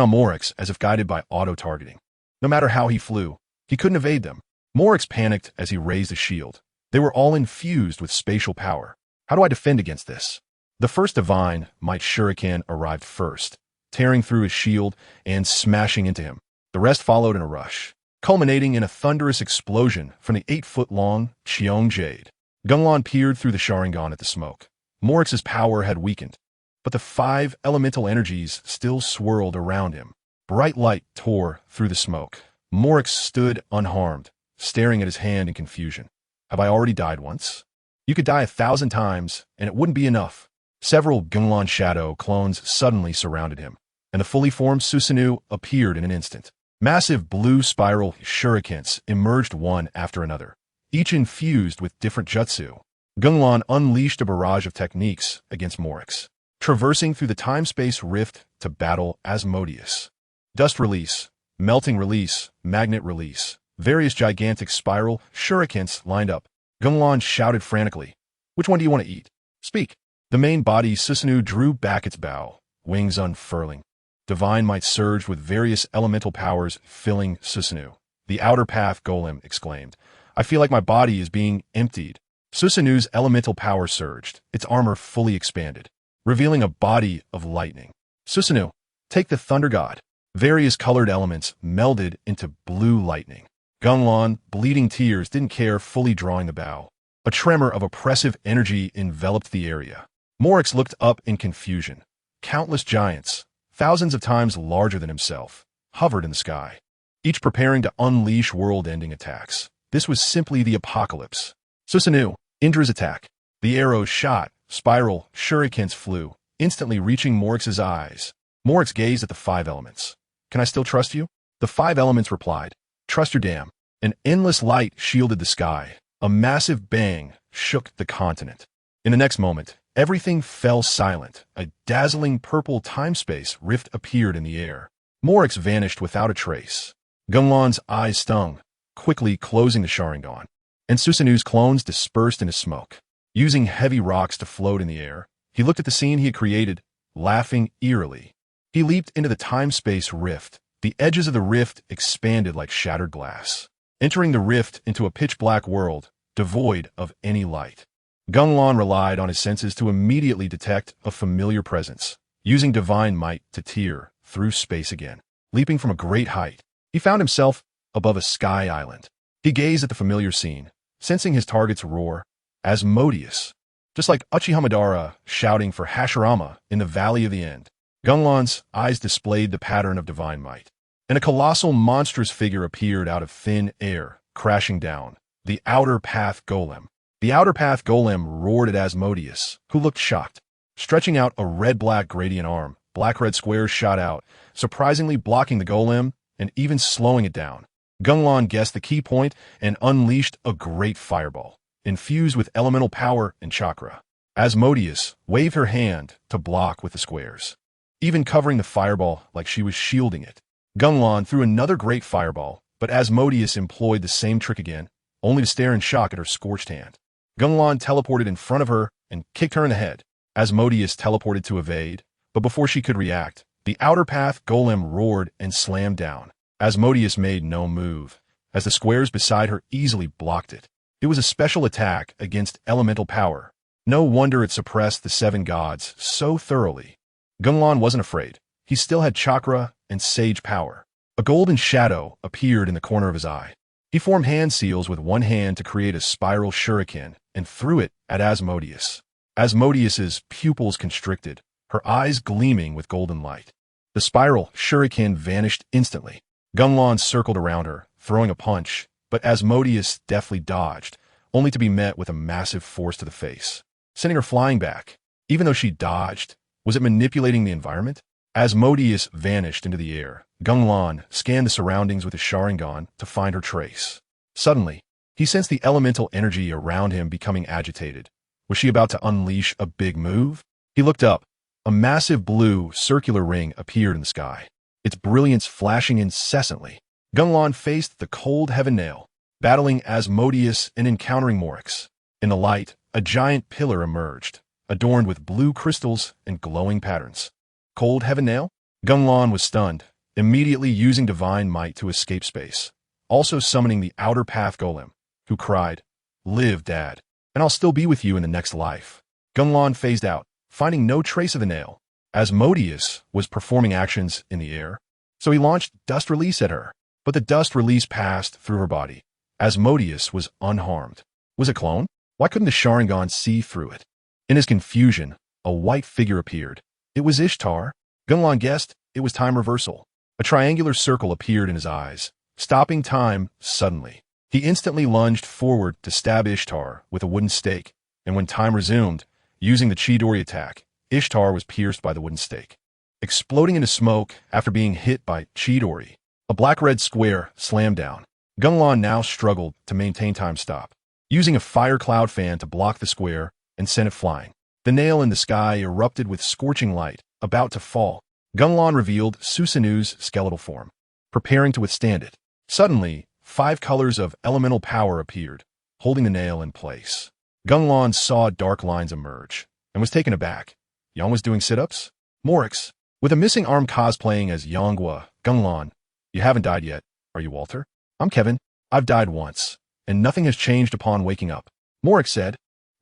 on Morix as if guided by auto-targeting. No matter how he flew, he couldn't evade them. Morix panicked as he raised a shield. They were all infused with spatial power. How do I defend against this? The first divine might shuriken arrived first, tearing through his shield and smashing into him. The rest followed in a rush, culminating in a thunderous explosion from the 8-foot-long Cheong Jade. Gung Lan peered through the Sharingan at the smoke. Morix's power had weakened, but the 5 elemental energies still swirled around him. Bright light tore through the smoke. Morix stood unharmed, staring at his hand in confusion. Have I already died once? You could die 1,000 times, and it wouldn't be enough. Several Gung Lan shadow clones suddenly surrounded him, and the fully formed Susanoo appeared in an instant. Massive blue spiral shurikens emerged one after another, each infused with different jutsu. Gung Lan unleashed a barrage of techniques against Morix, traversing through the time-space rift to battle Asmodeus. Dust release, melting release, magnet release. Various gigantic spiral shurikens lined up. Gung Lan shouted frantically, "Which one do you want to eat? Speak." The main body Susanoo drew back its bow, wings unfurling. Divine might surged with various elemental powers filling Susanoo. The outer path golem exclaimed, "I feel like my body is being emptied." Susanoo's elemental power surged, its armor fully expanded, revealing a body of lightning. "Susanoo, take the thunder god." Various colored elements melded into blue lightning. Gung Lan, bleeding tears, didn't care, fully drawing the bow. A tremor of oppressive energy enveloped the area. Morix looked up in confusion. Countless giants, thousands of times larger than himself, hovered in the sky, each preparing to unleash world-ending attacks. This was simply the apocalypse. Susanoo, Indra's attack. The arrows shot, spiral, shurikens flew, instantly reaching Morix's eyes. Morix gazed at the 5 elements. Can I still trust you? The 5 elements replied, trust your damn. An endless light shielded the sky. A massive bang shook the continent. In the next moment, everything fell silent. A dazzling purple time-space rift appeared in the air. Morix vanished without a trace. Gung Lan's eyes stung, quickly closing the Sharingan, and Susanoo's clones dispersed into smoke. Using heavy rocks to float in the air, he looked at the scene he had created, laughing eerily. He leaped into the time-space rift. The edges of the rift expanded like shattered glass, entering the rift into a pitch-black world, devoid of any light. Gung Lan relied on his senses to immediately detect a familiar presence, using divine might to tear through space again. Leaping from a great height, he found himself above a sky island. He gazed at the familiar scene, sensing his target's roar, Asmodeus. Just like Uchiha Madara shouting for Hashirama in the Valley of the End, Gung Lan's eyes displayed the pattern of divine might, and a colossal monstrous figure appeared out of thin air, crashing down. The Outer Path Golem. The Outer Path Golem roared at Asmodeus, who looked shocked. Stretching out a red-black gradient arm, black-red squares shot out, surprisingly blocking the golem and even slowing it down. Gung Lan guessed the key point and unleashed a great fireball, infused with elemental power and chakra. Asmodeus waved her hand to block with the squares, even covering the fireball like she was shielding it. Gung Lan threw another great fireball, but Asmodeus employed the same trick again, only to stare in shock at her scorched hand. Gung Lan teleported in front of her and kicked her in the head. Asmodeus teleported to evade, but before she could react, the Outer Path Golem roared and slammed down. Asmodeus made no move, as the squares beside her easily blocked it. It was a special attack against elemental power. No wonder it suppressed the 7 gods so thoroughly. Gung Lan wasn't afraid. He still had chakra and sage power. A golden shadow appeared in the corner of his eye. He formed hand seals with one hand to create a spiral shuriken and threw it at Asmodeus. Asmodeus's pupils constricted, her eyes gleaming with golden light. The spiral shuriken vanished instantly. Gung Lan circled around her, throwing a punch, but Asmodeus deftly dodged, only to be met with a massive force to the face, sending her flying back. Even though she dodged, was it manipulating the environment? Asmodeus vanished into the air. Gung Lan scanned the surroundings with his Sharingan to find her trace. Suddenly, he sensed the elemental energy around him becoming agitated. Was she about to unleash a big move? He looked up. A massive blue, circular ring appeared in the sky, its brilliance flashing incessantly. Gung Lan faced the cold heaven nail, battling Asmodeus and encountering Morix. In the light, a giant pillar emerged, adorned with blue crystals and glowing patterns. Cold heaven nail? Gung Lan was stunned, immediately using divine might to escape space, also summoning the Outer Path Golem, who cried, "Live, Dad, and I'll still be with you in the next life." Gung Lan phased out, finding no trace of the nail. Asmodeus was performing actions in the air, so he launched dust release at her, but the dust release passed through her body. Asmodeus was unharmed. Was it clone? Why couldn't the Sharingan see through it? In his confusion, a white figure appeared. It was Ishtar. Gung Lan guessed it was time reversal. A triangular circle appeared in his eyes, stopping time suddenly. He instantly lunged forward to stab Ishtar with a wooden stake, and when time resumed, using the Chidori attack, Ishtar was pierced by the wooden stake. Exploding into smoke after being hit by Chidori, a black-red square slammed down. Gung Lan now struggled to maintain time stop, using a fire cloud fan to block the square and send it flying. The nail in the sky erupted with scorching light, about to fall. Gung Lan revealed Susanoo's skeletal form, preparing to withstand it. Suddenly, 5 colors of elemental power appeared, holding the nail in place. Gung Lan saw dark lines emerge, and was taken aback. Yang was doing sit-ups? Morix, with a missing arm cosplaying as Yanghua. Gung Lan, you haven't died yet, are you, Walter? I'm Kevin. I've died once, and nothing has changed upon waking up. Morix said.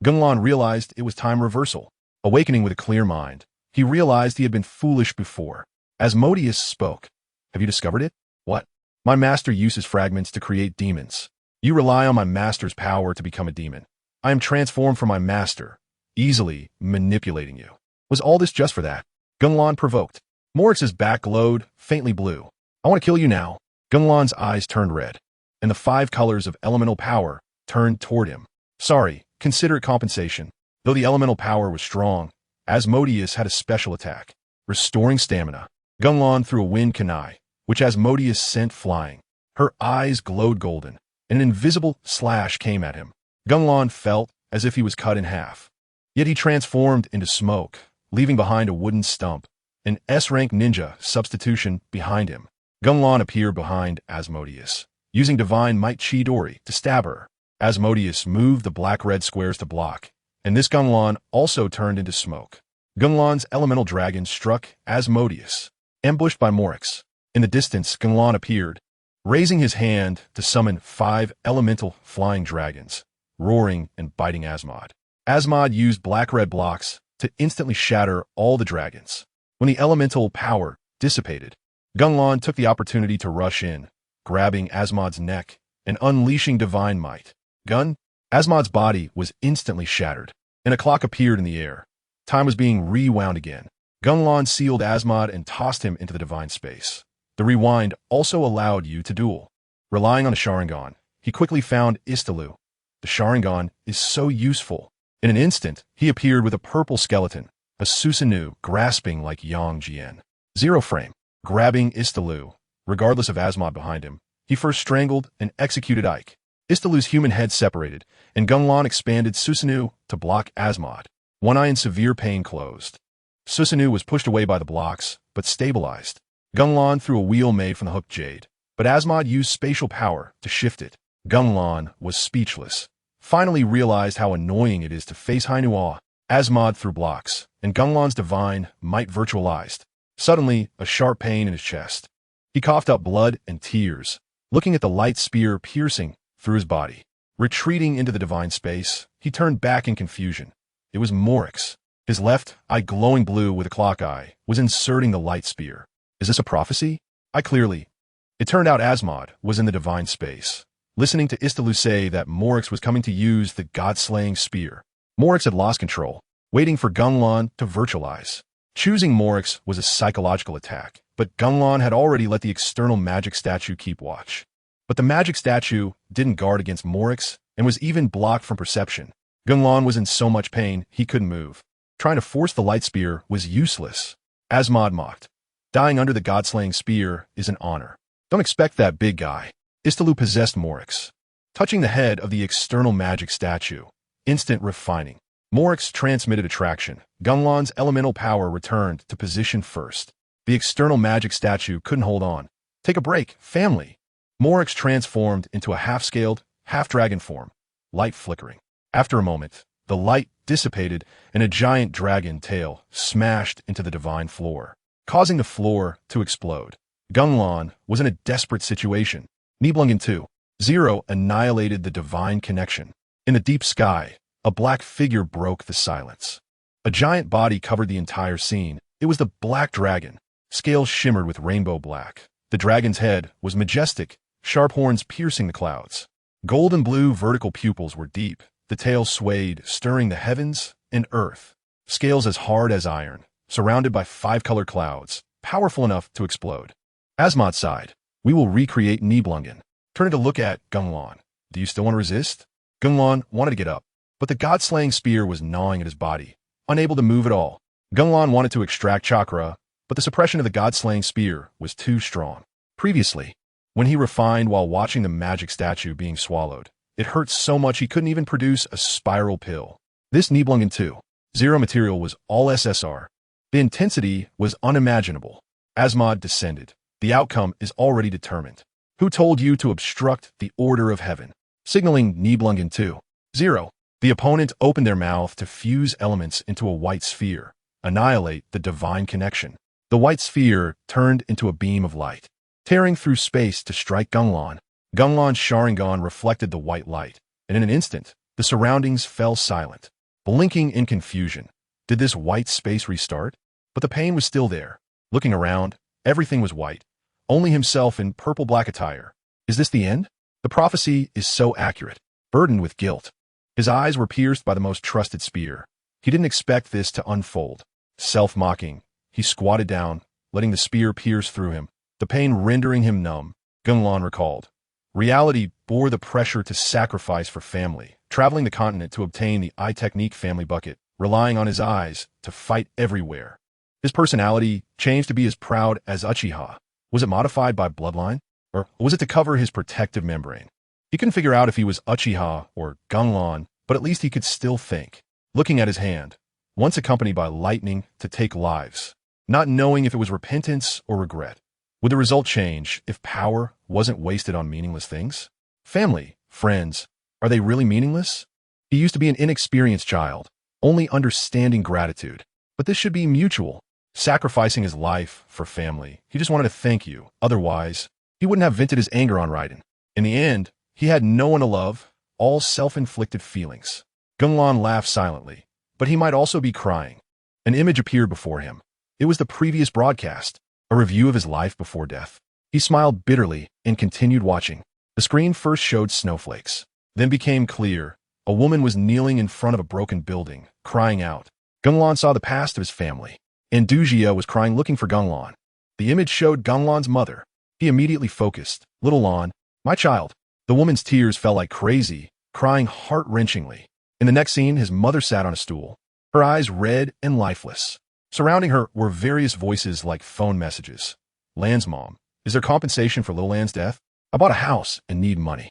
Gung Lan realized it was time reversal. Awakening with a clear mind, he realized he had been foolish before. Asmodeus spoke. Have you discovered it? What? My master uses fragments to create demons. You rely on my master's power to become a demon. I am transformed from my master, easily manipulating you. Was all this just for that? Gung Lan provoked. Morix's back glowed, faintly blue. I want to kill you now. Gung Lan's eyes turned red. and the 5 colors of elemental power turned toward him. Sorry, consider it compensation. Though the elemental power was strong, Asmodeus had a special attack, restoring stamina. Gung Lan threw a wind kunai, which Asmodeus sent flying. Her eyes glowed golden, and an invisible slash came at him. Gung Lan felt as if he was cut in half. Yet he transformed into smoke, leaving behind a wooden stump, an S-rank ninja substitution behind him. Gung Lan appeared behind Asmodeus, using divine might Chidori to stab her. Asmodeus moved the black-red squares to block, and this Gung Lan also turned into smoke. Gung Lan's elemental dragon struck Asmodeus, ambushed by Moryx. In the distance, Gung Lan appeared, raising his hand to summon 5 elemental flying dragons, roaring and biting Asmod. Asmod used black-red blocks to instantly shatter all the dragons. When the elemental power dissipated, Gung Lan took the opportunity to rush in, grabbing Asmod's neck and unleashing divine might. Gun? Asmod's body was instantly shattered, and a clock appeared in the air. Time was being rewound again. Gung Lan sealed Asmod and tossed him into the divine space. The rewind also allowed you to duel. Relying on a Sharingan, he quickly found Istalu. The Sharingan is so useful. In an instant, he appeared with a purple skeleton, a Susanoo grasping like Yang Jian. Zero frame. Grabbing Istalu, regardless of Asmod behind him, he first strangled and executed Ike. Istalu's human head separated, and Gung Lan expanded Susanoo to block Asmod. One eye in severe pain closed. Susanoo was pushed away by the blocks, but stabilized. Gung Lan threw a wheel made from the hooked jade, but Asmod used spatial power to shift it. Gung Lan was speechless, finally realized how annoying it is to face Hainua. Asmod threw blocks, and Gung Lan's divine might virtualized. Suddenly, a sharp pain in his chest. He coughed up blood and tears, looking at the light spear piercing through his body. Retreating into the divine space, he turned back in confusion. It was Moryx. His left eye, glowing blue with a clock eye, was inserting the light spear. Is this a prophecy? It turned out Asmod was in the divine space, listening to Istalu say that Moryx was coming to use the god-slaying spear. Moryx had lost control, waiting for Gung Lan to virtualize. Choosing Moryx was a psychological attack, but Gung Lan had already let the external magic statue keep watch. But the magic statue didn't guard against Moryx and was even blocked from perception. Gung Lan was in so much pain he couldn't move. Trying to force the light spear was useless. Asmod mocked. Dying under the god-slaying spear is an honor. Don't expect that, big guy. Istalu possessed Moryx, touching the head of the external magic statue. Instant refining. Moryx transmitted attraction. Gung Lan's elemental power returned to position first. The external magic statue couldn't hold on. Take a break, family. Moryx transformed into a half-scaled, half-dragon form, light flickering. After a moment, the light dissipated and a giant dragon tail smashed into the divine floor, causing the floor to explode. Gung Lan was in a desperate situation. Nibelungen 2.0 annihilated the divine connection. In the deep sky, a black figure broke the silence. A giant body covered the entire scene. It was the Black Dragon. Scales shimmered with rainbow black. The dragon's head was majestic, sharp horns piercing the clouds. Golden blue vertical pupils were deep. The tail swayed, stirring the heavens and earth. Scales as hard as iron, surrounded by 5-color clouds, powerful enough to explode. Asmod sighed. We will recreate Nibelungen. Turning to look at Gung Lan. Do you still want to resist? Gung Lan wanted to get up, but the god-slaying spear was gnawing at his body, unable to move at all. Gung Lan wanted to extract chakra, but the suppression of the god-slaying spear was too strong. Previously, when he refined while watching the magic statue being swallowed, it hurt so much he couldn't even produce a spiral pill. This Nibelungen 2.0 material was all SSR. The intensity was unimaginable. Asmod descended. The outcome is already determined. Who told you to obstruct the order of heaven? Signaling Nibelungen 2.0. The opponent opened their mouth to fuse elements into a white sphere, annihilate the divine connection. The white sphere turned into a beam of light, tearing through space to strike Gung Lan. Gung Lan's Sharingan reflected the white light, and in an instant, the surroundings fell silent, blinking in confusion. Did this white space restart? But the pain was still there. Looking around, everything was white. Only himself in purple-black attire. Is this the end? The prophecy is so accurate, burdened with guilt. His eyes were pierced by the most trusted spear. He didn't expect this to unfold. Self-mocking, he squatted down, letting the spear pierce through him, the pain rendering him numb. Gung Lan recalled. Reality bore the pressure to sacrifice for family, traveling the continent to obtain the eye technique family bucket, relying on his eyes to fight everywhere. His personality changed to be as proud as Uchiha. Was it modified by bloodline? Or was it to cover his protective membrane? He couldn't figure out if he was Uchiha or Gung Lan, but at least he could still think. Looking at his hand, once accompanied by lightning to take lives, not knowing if it was repentance or regret. Would the result change if power wasn't wasted on meaningless things? Family, friends, are they really meaningless? He used to be an inexperienced child, only understanding gratitude. But this should be mutual, sacrificing his life for family. He just wanted to thank you. Otherwise, he wouldn't have vented his anger on Raiden. In the end, he had no one to love, all self-inflicted feelings. Gung Lan laughed silently, but he might also be crying. An image appeared before him. It was the previous broadcast, a review of his life before death. He smiled bitterly and continued watching. The screen first showed snowflakes, then became clear. A woman was kneeling in front of a broken building, crying out. Gung Lan saw the past of his family. Andujia was crying looking for Gung Lan. The image showed Gung Lan's mother. He immediately focused. Little Lan, my child. The woman's tears fell like crazy, crying heart-wrenchingly. In the next scene, his mother sat on a stool, her eyes red and lifeless. Surrounding her were various voices like phone messages. Lan's mom, is there compensation for little Lan's death? I bought a house and need money.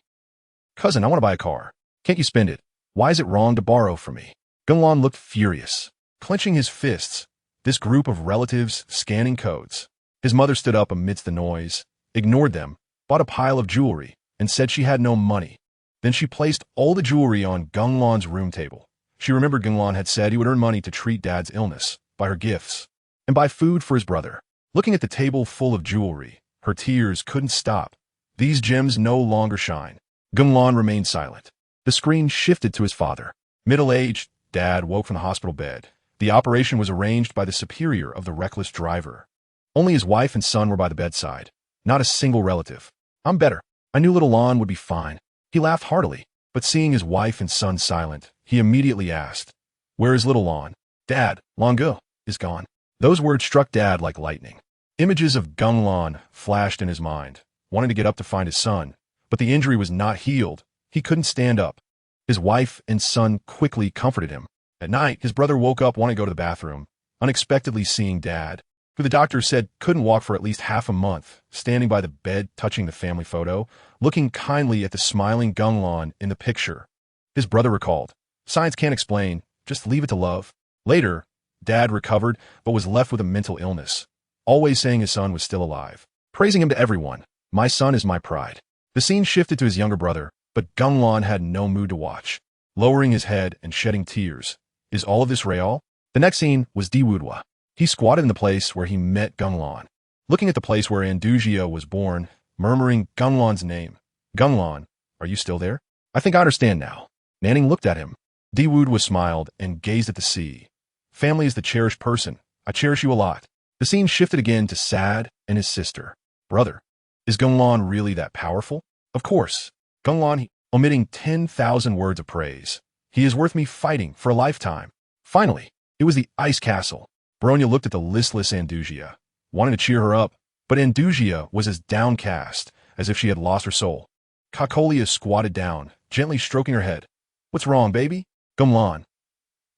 Cousin, I want to buy a car. Can't you spend it? Why is it wrong to borrow from me? Gung Lan looked furious, clenching his fists. This group of relatives scanning codes. His mother stood up amidst the noise, ignored them, bought a pile of jewelry, and said she had no money. Then she placed all the jewelry on Gung Lan's room table. She remembered Gung Lan had said he would earn money to treat Dad's illness, buy her gifts, and buy food for his brother. Looking at the table full of jewelry, her tears couldn't stop. These gems no longer shine. Gung Lan remained silent. The screen shifted to his father. Middle-aged, Dad woke from the hospital bed. The operation was arranged by the superior of the reckless driver. Only his wife and son were by the bedside. Not a single relative. I'm better. I knew little Lan would be fine. He laughed heartily, but seeing his wife and son silent, he immediately asked, where is little Lan? Dad, Lange is gone. Those words struck Dad like lightning. Images of Gung Lan flashed in his mind, wanting to get up to find his son, but the injury was not healed. He couldn't stand up. His wife and son quickly comforted him. At night, his brother woke up wanting to go to the bathroom, unexpectedly seeing Dad, who the doctor said couldn't walk for at least half a month, standing by the bed touching the family photo, looking kindly at the smiling Gung Lan in the picture. His brother recalled, science can't explain, just leave it to love. Later, Dad recovered but was left with a mental illness, always saying his son was still alive, praising him to everyone. My son is my pride. The scene shifted to his younger brother, but Gung Lan had no mood to watch, lowering his head and shedding tears. Is all of this real? The next scene was Diwuduo. He squatted in the place where he met Gung Lan, looking at the place where Andujia was born, murmuring Gung Lan's name. Gung Lan, are you still there? I think I understand now. Nanning looked at him. Diwuduo smiled and gazed at the sea. Family is the cherished person. I cherish you a lot. The scene shifted again to Sad and his sister. Brother, is Gung Lan really that powerful? Of course. Gung Lan, omitting 10,000 words of praise. He is worth me fighting for a lifetime. Finally, it was the ice castle. Bronya looked at the listless Andujia, wanting to cheer her up, but Andujia was as downcast as if she had lost her soul. Kakolia squatted down, gently stroking her head. What's wrong, baby? Gung Lan.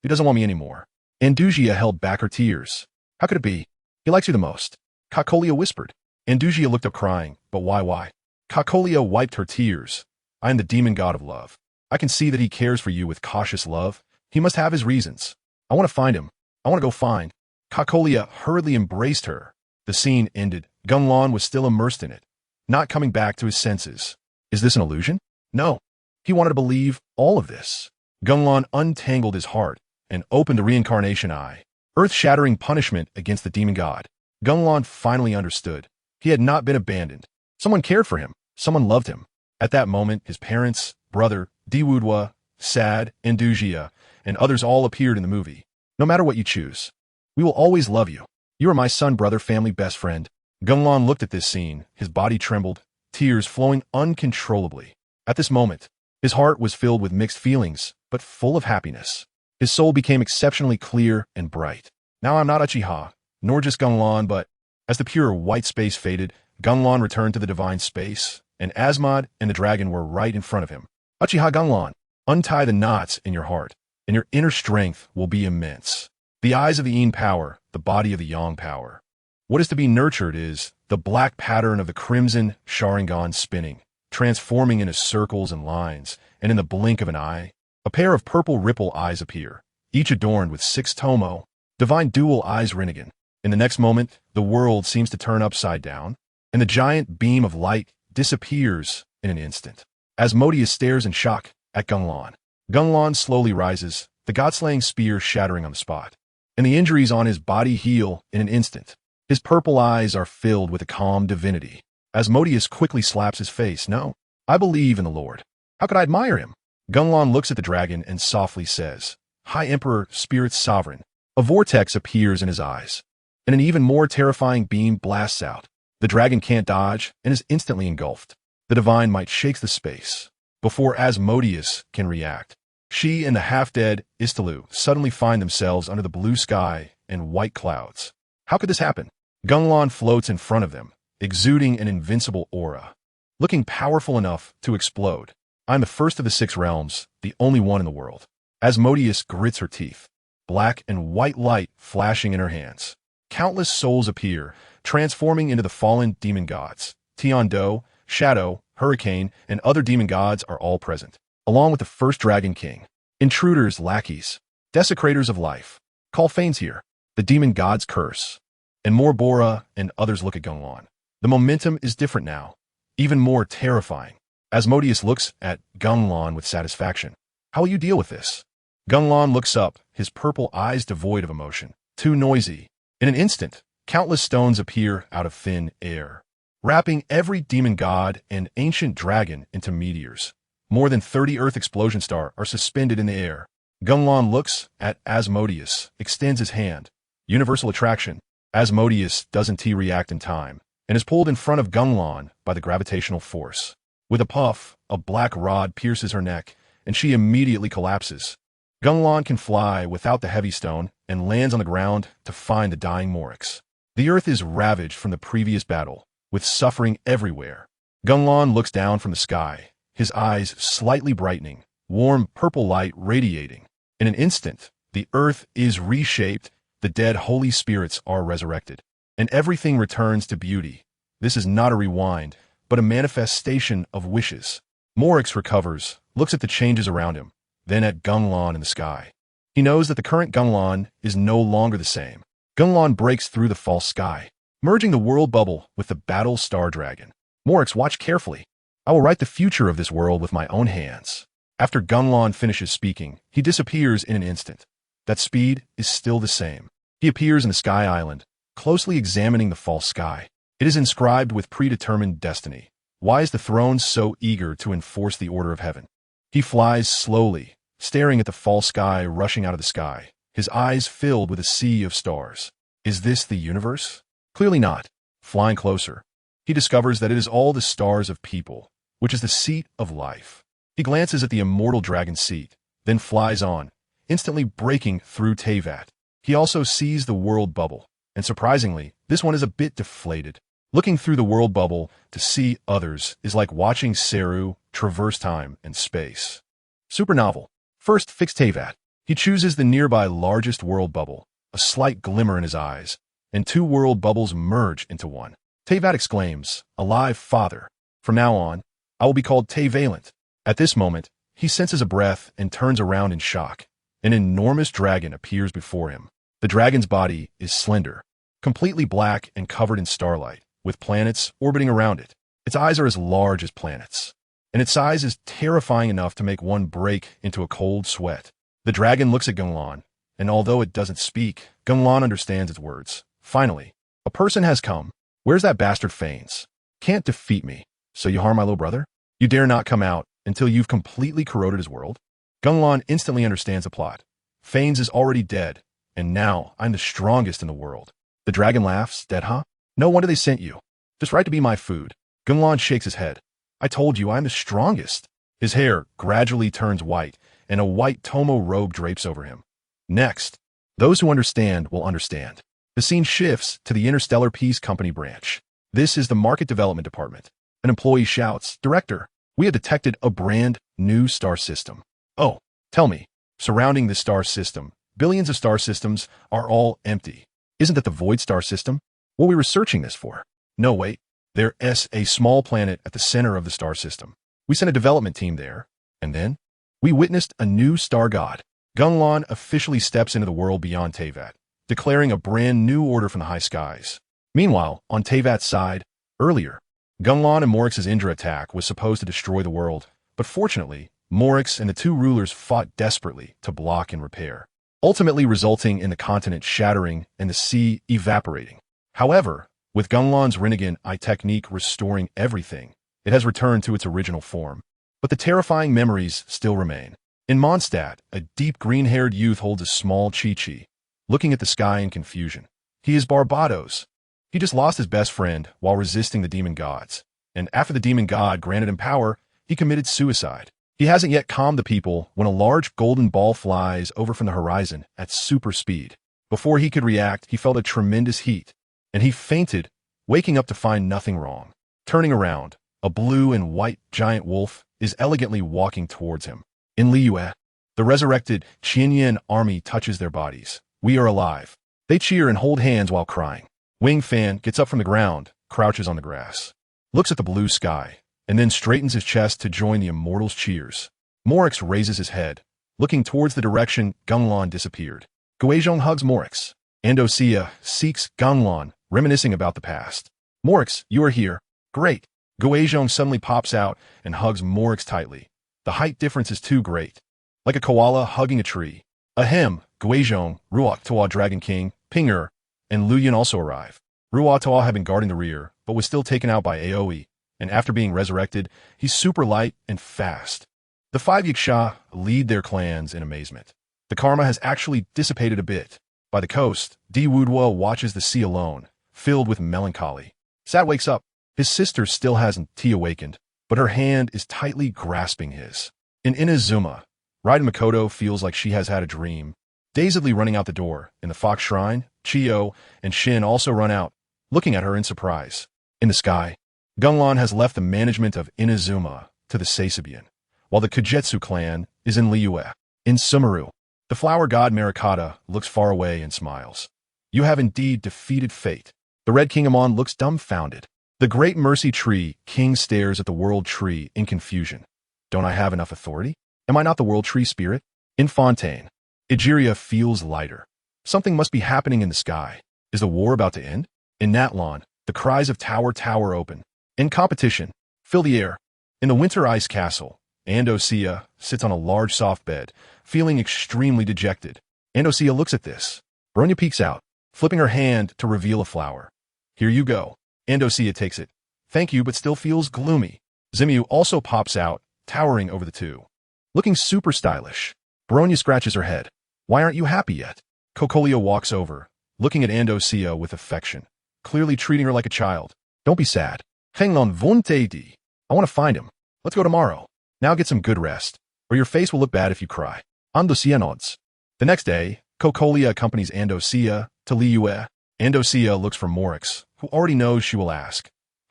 He doesn't want me anymore. Andujia held back her tears. How could it be? He likes you the most. Kakolia whispered. Andujia looked up crying, but why? Kakolia wiped her tears. I am the demon god of love. I can see that he cares for you with cautious love. He must have his reasons. I want to find him. I want to go find. Kakolia hurriedly embraced her. The scene ended. Gung Lan was still immersed in it, not coming back to his senses. Is this an illusion? No. He wanted to believe all of this. Gung Lan untangled his heart and opened the reincarnation eye. Earth-shattering punishment against the demon god. Gung Lan finally understood. He had not been abandoned. Someone cared for him. Someone loved him. At that moment, his parents, brother, Diwuduo, Sad, Andujia, and others all appeared in the movie. No matter what you choose, we will always love you. You are my son, brother, family, best friend. Gung Lan looked at this scene. His body trembled, tears flowing uncontrollably. At this moment, his heart was filled with mixed feelings, but full of happiness. His soul became exceptionally clear and bright. Now I'm not Uchiha, nor just Gung Lan, but as the pure white space faded, Gung Lan returned to the divine space, and Asmod and the dragon were right in front of him. Uchiha Gung Lan, untie the knots in your heart, and your inner strength will be immense. The eyes of the Yin power, the body of the Yang power. What is to be nurtured is the black pattern of the crimson Sharingan spinning, transforming into circles and lines, and in the blink of an eye, a pair of purple ripple eyes appear, each adorned with 6 tomo, divine dual eyes Rinnegan. In the next moment, the world seems to turn upside down, and the giant beam of light disappears in an instant. Asmodeus stares in shock at Gung Lan. Gung Lan slowly rises, the god-slaying spear shattering on the spot, and the injuries on his body heal in an instant. His purple eyes are filled with a calm divinity. Asmodeus quickly slaps his face. No, I believe in the Lord. How could I admire him? Gung Lan looks at the dragon and softly says, High Emperor, Spirit's sovereign. A vortex appears in his eyes, and an even more terrifying beam blasts out. The dragon can't dodge and is instantly engulfed. The divine might shakes the space. Before Asmodeus can react, she and the half-dead Istalu suddenly find themselves under the blue sky and white clouds. How could this happen? Gung Lan floats in front of them, exuding an invincible aura, looking powerful enough to explode. I'm the first of the 6 realms, the only one in the world. Asmodeus grits her teeth, black and white light flashing in her hands. Countless souls appear, transforming into the fallen demon gods. Tian-Do, Shadow, Hurricane, and other demon gods are all present, along with the first Dragon King. Intruders, lackeys, desecrators of life. Call Fanes here. The demon god's curse. And more Bora and others look at Gung Lan. The momentum is different now, even more terrifying. Asmodeus looks at Gung Lan with satisfaction. How will you deal with this? Gung Lan looks up, his purple eyes devoid of emotion. Too noisy. In an instant, countless stones appear out of thin air, wrapping every demon god and ancient dragon into meteors. More than 30 Earth explosion stars are suspended in the air. Gung Lan looks at Asmodeus, extends his hand. Universal attraction. Asmodeus doesn't react in time, and is pulled in front of Gung Lan by the gravitational force. With a puff, a black rod pierces her neck, and she immediately collapses. Gung Lan can fly without the heavy stone and lands on the ground to find the dying Morix. The earth is ravaged from the previous battle, with suffering everywhere. Gung Lan looks down from the sky, his eyes slightly brightening, warm purple light radiating. In an instant, the earth is reshaped, the dead holy spirits are resurrected, and everything returns to beauty. This is not a rewind, but a manifestation of wishes. Morix recovers, looks at the changes around him, then at Gung Lan in the sky. He knows that the current Gung Lan is no longer the same. Gung Lan breaks through the false sky, merging the world bubble with the battle star dragon. Morix, watch carefully. I will write the future of this world with my own hands. After Gung Lan finishes speaking, he disappears in an instant. That speed is still the same. He appears in the Sky Island, closely examining the false sky. It is inscribed with predetermined destiny. Why is the throne so eager to enforce the order of heaven? He flies slowly, staring at the false sky rushing out of the sky, his eyes filled with a sea of stars. Is this the universe? Clearly not. Flying closer, he discovers that it is all the stars of people, which is the seat of life. He glances at the immortal dragon seat, then flies on, instantly breaking through Teyvat. He also sees the world bubble, and surprisingly, this one is a bit deflated. Looking through the world bubble to see others is like watching Seru traverse time and space. Super novel. First, fix Teyvat. He chooses the nearby largest world bubble, a slight glimmer in his eyes, and 2 world bubbles merge into one. Teyvat exclaims, Alive, Father. From now on, I will be called Teyvalent. At this moment, he senses a breath and turns around in shock. An enormous dragon appears before him. The dragon's body is slender, completely black and covered in starlight, with planets orbiting around it. Its eyes are as large as planets, and its size is terrifying enough to make one break into a cold sweat. The dragon looks at Gung Lan, and although it doesn't speak, Gung Lan understands its words. Finally, a person has come. Where's that bastard Fanes? Can't defeat me, so you harm my little brother? You dare not come out until you've completely corroded his world? Gung Lan instantly understands the plot. Fanes is already dead, and now I'm the strongest in the world. The dragon laughs. Dead, huh? No wonder they sent you. Just right to be my food. Gung Lan shakes his head. I told you I'm the strongest. His hair gradually turns white, and a white tomo robe drapes over him. Next, those who understand will understand. The scene shifts to the Interstellar Peace Company branch. This is the Market Development Department. An employee shouts, "Director, we have detected a brand new star system." Oh, tell me, surrounding this star system, billions of star systems are all empty. Isn't that the void star system? What we were searching this for? No, wait. There's a small planet at the center of the star system. We sent a development team there, and then we witnessed a new star god. Gung Lan officially steps into the world beyond Teyvat, declaring a brand new order from the high skies. Meanwhile, on Teyvat's side, earlier, Gung Lan and Morix's Indra attack was supposed to destroy the world, but fortunately, Morix and the two rulers fought desperately to block and repair, ultimately resulting in the continent shattering and the sea evaporating. However, with Gung Lan's Rinnegan Eye technique restoring everything, it has returned to its original form. But the terrifying memories still remain. In Mondstadt, a deep green-haired youth holds a small Chi-Chi, looking at the sky in confusion. He is Barbados. He just lost his best friend while resisting the demon gods, and after the demon god granted him power, he committed suicide. He hasn't yet calmed the people when a large golden ball flies over from the horizon at super speed. Before he could react, he felt a tremendous heat, and he fainted, waking up to find nothing wrong. Turning around, a blue and white giant wolf is elegantly walking towards him. In Liyue, the resurrected Qianyan army touches their bodies. We are alive. They cheer and hold hands while crying. Wing Fan gets up from the ground, crouches on the grass, looks at the blue sky, and then straightens his chest to join the immortals' cheers. Morix raises his head, looking towards the direction Gung Lan disappeared. Guizhong hugs Morix. Andujia seeks Gung Lan, reminiscing about the past. "Morix, you are here. Great." Guizhong suddenly pops out and hugs Morix tightly. The height difference is too great. Like a koala hugging a tree. Ahem, Guizhong, Ruotoa Dragon King, Pinger, and Liyue also arrive. Ruotoa had been guarding the rear, but was still taken out by Aoi, and after being resurrected, he's super light and fast. The five Yiksha lead their clans in amazement. The karma has actually dissipated a bit. By the coast, Diwuduo watches the sea alone, filled with melancholy. Sat wakes up. His sister still hasn't awakened, but her hand is tightly grasping his. In Inazuma, Raiden Makoto feels like she has had a dream. Dazedly running out the door, in the Fox Shrine, Chiyo and Shin also run out, looking at her in surprise. In the sky, Gung Lan has left the management of Inazuma to the Seisabian, while the Kagetsu clan is in Liyue. In Sumeru, the flower god Marikata looks far away and smiles. "You have indeed defeated fate." The Red King Amon looks dumbfounded. The Great Mercy Tree King stares at the World Tree in confusion. "Don't I have enough authority? Am I not the World Tree Spirit?" In Fontaine, Egeria feels lighter. Something must be happening in the sky. Is the war about to end? In Natlan, the cries of Tower open. In Competition, fill the air. In the Winter Ice Castle, Andujia sits on a large soft bed, feeling extremely dejected. Andujia looks at this. Bronya peeks out, flipping her hand to reveal a flower. "Here you go." Andujia takes it. "Thank you, but still feels gloomy." Zimiu also pops out, towering over the two. Looking super stylish. Bronya scratches her head. "Why aren't you happy yet?" Cocolia walks over, looking at Andujia with affection, clearly treating her like a child. "Don't be sad. GengLan's Vunteidi. I want to find him. Let's go tomorrow. Now get some good rest, or your face will look bad if you cry." Andujia nods. The next day, Cocolia accompanies Andujia to Liyue. Andujia looks for Morix, who already knows she will ask.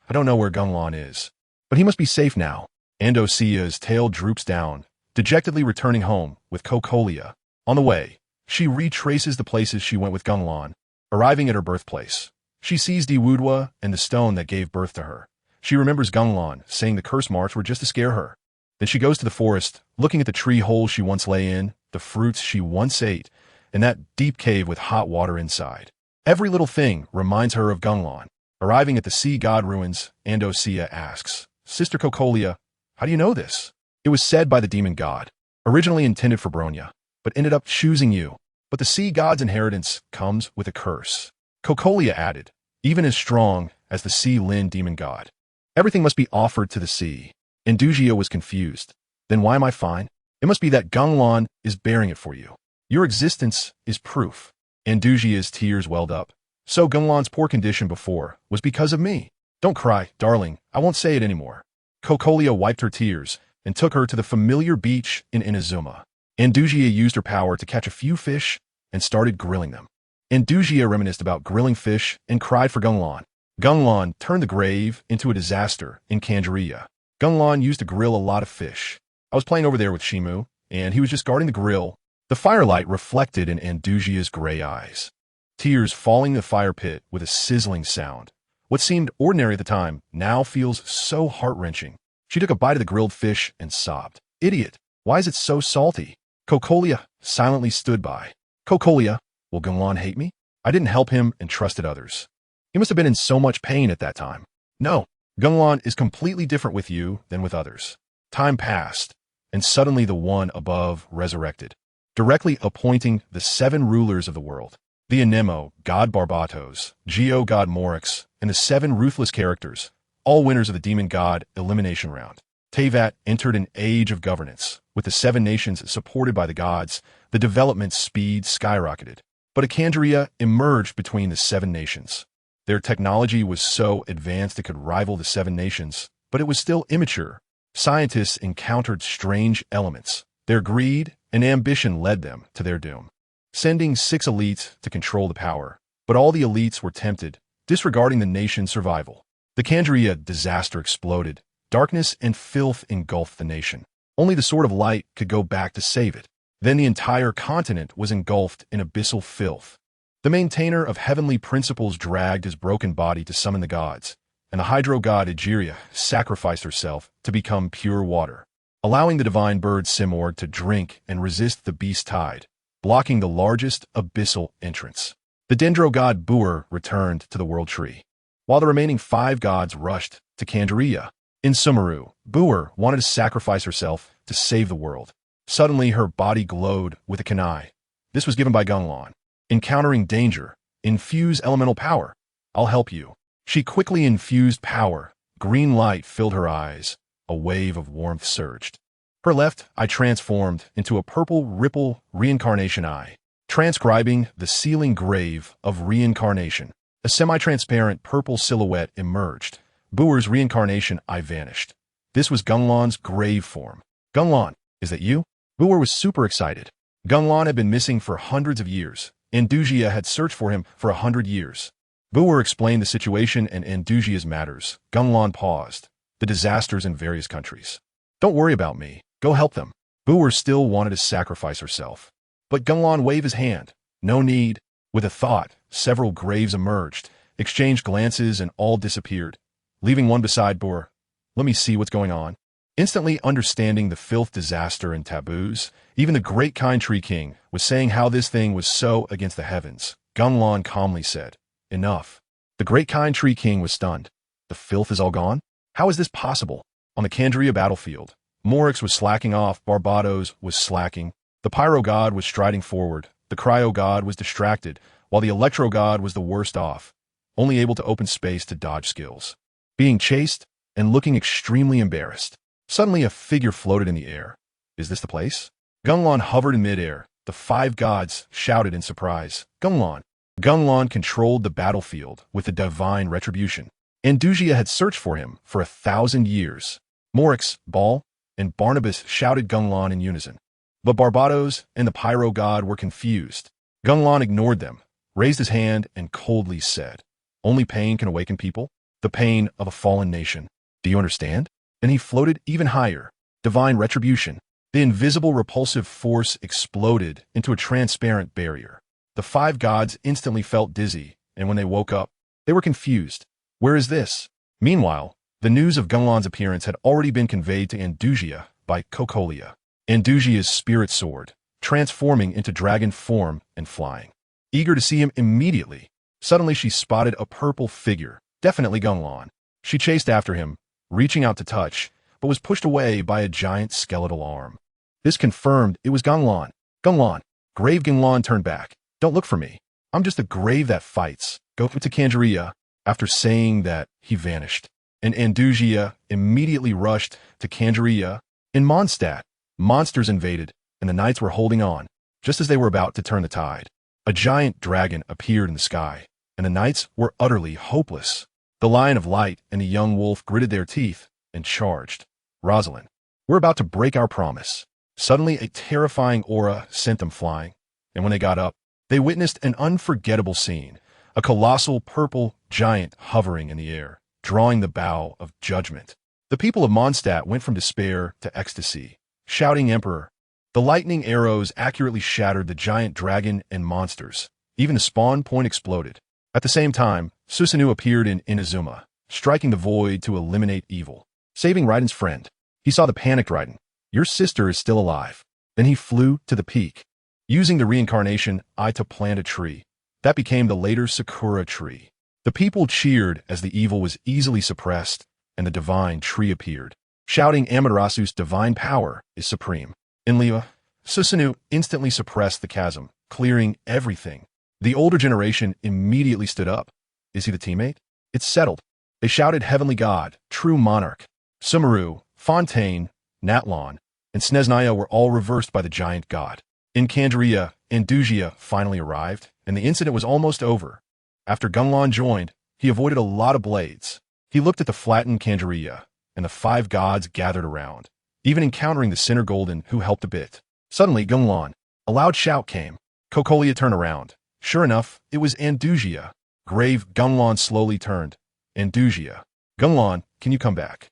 "I don't know where Gung Lan is, but he must be safe now." Andujia's tail droops down, dejectedly returning home with Cocolia. On the way, she retraces the places she went with Gung Lan. Arriving at her birthplace, she sees Diwuduo and the stone that gave birth to her. She remembers Gung Lan saying the curse marks were just to scare her. Then she goes to the forest, looking at the tree hole she once lay in, the fruits she once ate, and that deep cave with hot water inside. Every little thing reminds her of Gung Lan. Arriving at the sea god ruins, Andujia asks, "Sister Cocolia, how do you know this?" "It was said by the demon god, originally intended for Bronya, but ended up choosing you. But the sea god's inheritance comes with a curse." Cocolia added, "Even as strong as the sea Lin demon god. Everything must be offered to the sea." Andujia was confused. "Then why am I fine? It must be that Gung Lan is bearing it for you. Your existence is proof." Andujia's tears welled up. "So Gung Lan's poor condition before was because of me." "Don't cry, darling. I won't say it anymore." Cocolia wiped her tears and took her to the familiar beach in Inazuma. Andujia used her power to catch a few fish and started grilling them. Andujia reminisced about grilling fish and cried for Gung Lan. Gung Lan turned the grave into a disaster in Canderia. Gung Lan used to grill a lot of fish. I was playing over there with Shimu, and he was just guarding the grill. The firelight reflected in Andujia's gray eyes. Tears falling in the fire pit with a sizzling sound. What seemed ordinary at the time now feels so heart-wrenching. She took a bite of the grilled fish and sobbed. Idiot! Why is it so salty? Kokolia silently stood by. Kokolia, will Gung Lan hate me? I didn't help him and trusted others. He must have been in so much pain at that time. No, Gung Lan is completely different with you than with others. Time passed, and suddenly the one above resurrected, directly appointing the 7 rulers of the world. The Anemo, God Barbatos, Geo God Morix, and the 7 ruthless characters, all winners of the Demon God Elimination Round. Teyvat entered an age of governance. With the 7 nations supported by the gods, the development speed skyrocketed. But a Canderia emerged between the 7 nations. Their technology was so advanced it could rival the 7 nations, but it was still immature. Scientists encountered strange elements. Their greed and ambition led them to their doom, sending 6 elites to control the power. But all the elites were tempted, disregarding the nation's survival. The Canderia disaster exploded. Darkness and filth engulfed the nation. Only the Sword of Light could go back to save it. Then the entire continent was engulfed in abyssal filth. The maintainer of heavenly principles dragged his broken body to summon the gods, and the hydro god Egeria sacrificed herself to become pure water, allowing the divine bird Simorg to drink and resist the beast tide, blocking the largest abyssal entrance. The dendro god Buer returned to the world tree, while the remaining 5 gods rushed to Canderia. In Sumeru, Buer wanted to sacrifice herself to save the world. Suddenly, her body glowed with a kunai. This was given by Gung Lan. Encountering danger, infuse elemental power. I'll help you. She quickly infused power. Green light filled her eyes. A wave of warmth surged. Her left eye transformed into a purple ripple reincarnation eye, transcribing the sealing grave of reincarnation. A semi-transparent purple silhouette emerged. Buer's reincarnation eye vanished. This was Gung Lan's grave form. Gung Lan, is that you? Buer was super excited. Gung Lan had been missing for hundreds of years. Andujia had searched for him for 100 years. Buer explained the situation and Andujia's matters. Gung Lan paused. The disasters in various countries. Don't worry about me. Go help them. Buer still wanted to sacrifice herself. But Gung Lan waved his hand. No need. With a thought, several graves emerged, exchanged glances, and all disappeared, leaving one beside Buer. Let me see what's going on. Instantly understanding the filth, disaster, and taboos, even the great kind tree king was saying how this thing was so against the heavens. Gung Lan calmly said, enough. The great kind tree king was stunned. The filth is all gone? How is this possible? On the Canderia battlefield, Morix was slacking off, Barbatos was slacking, the pyro god was striding forward, the cryo god was distracted, while the electro god was the worst off, only able to open space to dodge skills. Being chased and looking extremely embarrassed. Suddenly a figure floated in the air. Is this the place? Gung Lan hovered in midair. The 5 gods shouted in surprise. Gung Lan. Gung Lan controlled the battlefield with the divine retribution. Andujia had searched for him for 1,000 years. Morix, Ball, and Barnabas shouted Gung Lan in unison. But Barbatos and the pyro god were confused. Gung Lan ignored them, raised his hand, and coldly said, only pain can awaken people. The pain of a fallen nation. Do you understand? And he floated even higher. Divine retribution. The invisible repulsive force exploded into a transparent barrier. The 5 gods instantly felt dizzy, and when they woke up, they were confused. Where is this? Meanwhile, the news of Gung Lan's appearance had already been conveyed to Andujia by Kokolia. Andujia's spirit soared, transforming into dragon form and flying. Eager to see him immediately, suddenly she spotted a purple figure. Definitely Gung Lan. She chased after him, reaching out to touch, but was pushed away by a giant skeletal arm. This confirmed it was Gung Lan. Gung Lan. Grave Gung Lan turned back. Don't look for me. I'm just a grave that fights. Go to Canderia. After saying that, he vanished. And Andujia immediately rushed to Canderia. In Mondstadt, monsters invaded, and the knights were holding on, just as they were about to turn the tide. A giant dragon appeared in the sky, and the knights were utterly hopeless. The Lion of Light and the young wolf gritted their teeth and charged. Rosalind, we're about to break our promise. Suddenly, a terrifying aura sent them flying, and when they got up, they witnessed an unforgettable scene. a colossal purple giant hovering in the air, drawing the bow of judgment. The people of Mondstadt went from despair to ecstasy, shouting Emperor. The lightning arrows accurately shattered the giant dragon and monsters. Even the spawn point exploded. At the same time, Susanoo appeared in Inazuma, striking the void to eliminate evil, saving Raiden's friend. He saw the panicked Raiden. Your sister is still alive. Then he flew to the peak, using the reincarnation eye to plant a tree. That became the later Sakura tree. The people cheered as the evil was easily suppressed, and the divine tree appeared, shouting Amaterasu's divine power is supreme. In Liyue, Susanoo instantly suppressed the chasm, clearing everything. The older generation immediately stood up. Is he the teammate? It's settled. They shouted Heavenly God, True Monarch. Sumeru, Fontaine, Natlan, and Snezhnaya were all reversed by the giant god. In Andujia, Andujia finally arrived, and the incident was almost over. After Gung Lan joined, he avoided a lot of blades. He looked at the flattened Andujia, and the 5 gods gathered around, even encountering the Sinner Golden, who helped a bit. Suddenly, Gung Lan. A loud shout came. Cocolia turned around. Sure enough, it was Andujia. Grave Gung Lan slowly turned. Andujia. Gung Lan, can you come back?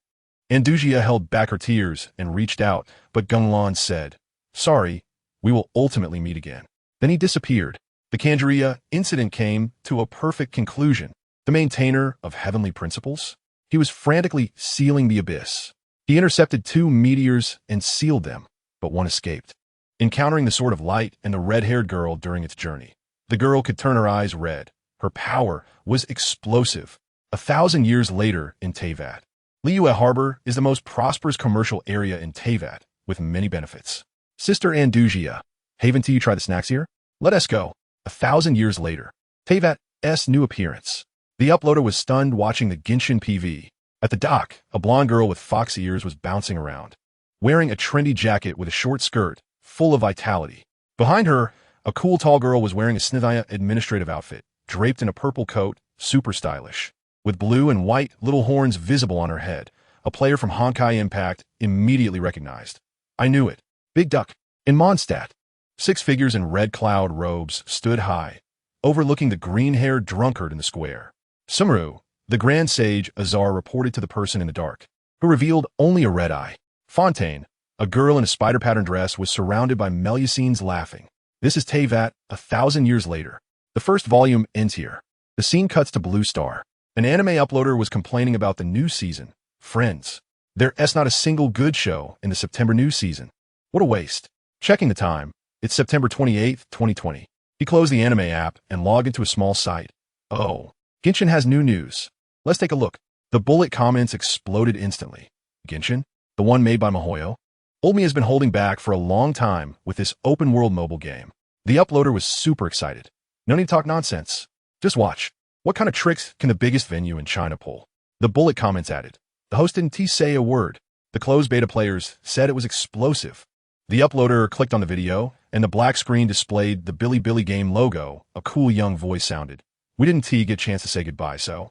Andujia held back her tears and reached out, but Gung Lan said, Sorry, we will ultimately meet again. Then he disappeared. The Andujia incident came to a perfect conclusion. The maintainer of heavenly principles? He was frantically sealing the abyss. He intercepted 2 meteors and sealed them, but one escaped, encountering the Sword of Light and the red-haired girl during its journey. The girl could turn her eyes red. Her power was explosive. 1,000 years later in Teyvat, Liyue Harbor is the most prosperous commercial area in Teyvat, with many benefits. Sister Andujia, haven't you tried the snacks here? Let us go. 1,000 years later, Teyvat's new appearance. The uploader was stunned watching the Genshin PV. At the dock, a blonde girl with fox ears was bouncing around, wearing a trendy jacket with a short skirt, full of vitality. Behind her, a cool tall girl was wearing a Snezhnaya administrative outfit, draped in a purple coat, super stylish, with blue and white little horns visible on her head. A player from Genshin Impact immediately recognized. I knew it. Big Duck. In Mondstadt, 6 figures in red cloud robes stood high, overlooking the green-haired drunkard in the square. Sumeru, the Grand Sage Azar, reported to the person in the dark, who revealed only a red eye. Fontaine, a girl in a spider-patterned dress, was surrounded by Melusines laughing. This is Teyvat, 1,000 years later. The first volume ends here. The scene cuts to Blue Star. An anime uploader was complaining about the new season. Friends, there's not a single good show in the September new season. What a waste. Checking the time, it's September 28th, 2020. He closed the anime app and logged into a small site. Oh, Genshin has new news. Let's take a look. The bullet comments exploded instantly. Genshin? The one made by MiHoYo? Oldme has been holding back for a long time with this open-world mobile game. The uploader was super excited. No need to talk nonsense. Just watch. What kind of tricks can the biggest venue in China pull? The bullet comments added. The host didn't say a word. The closed beta players said it was explosive. The uploader clicked on the video, and the black screen displayed the Billy Billy game logo. A cool young voice sounded. We didn't get a chance to say goodbye, so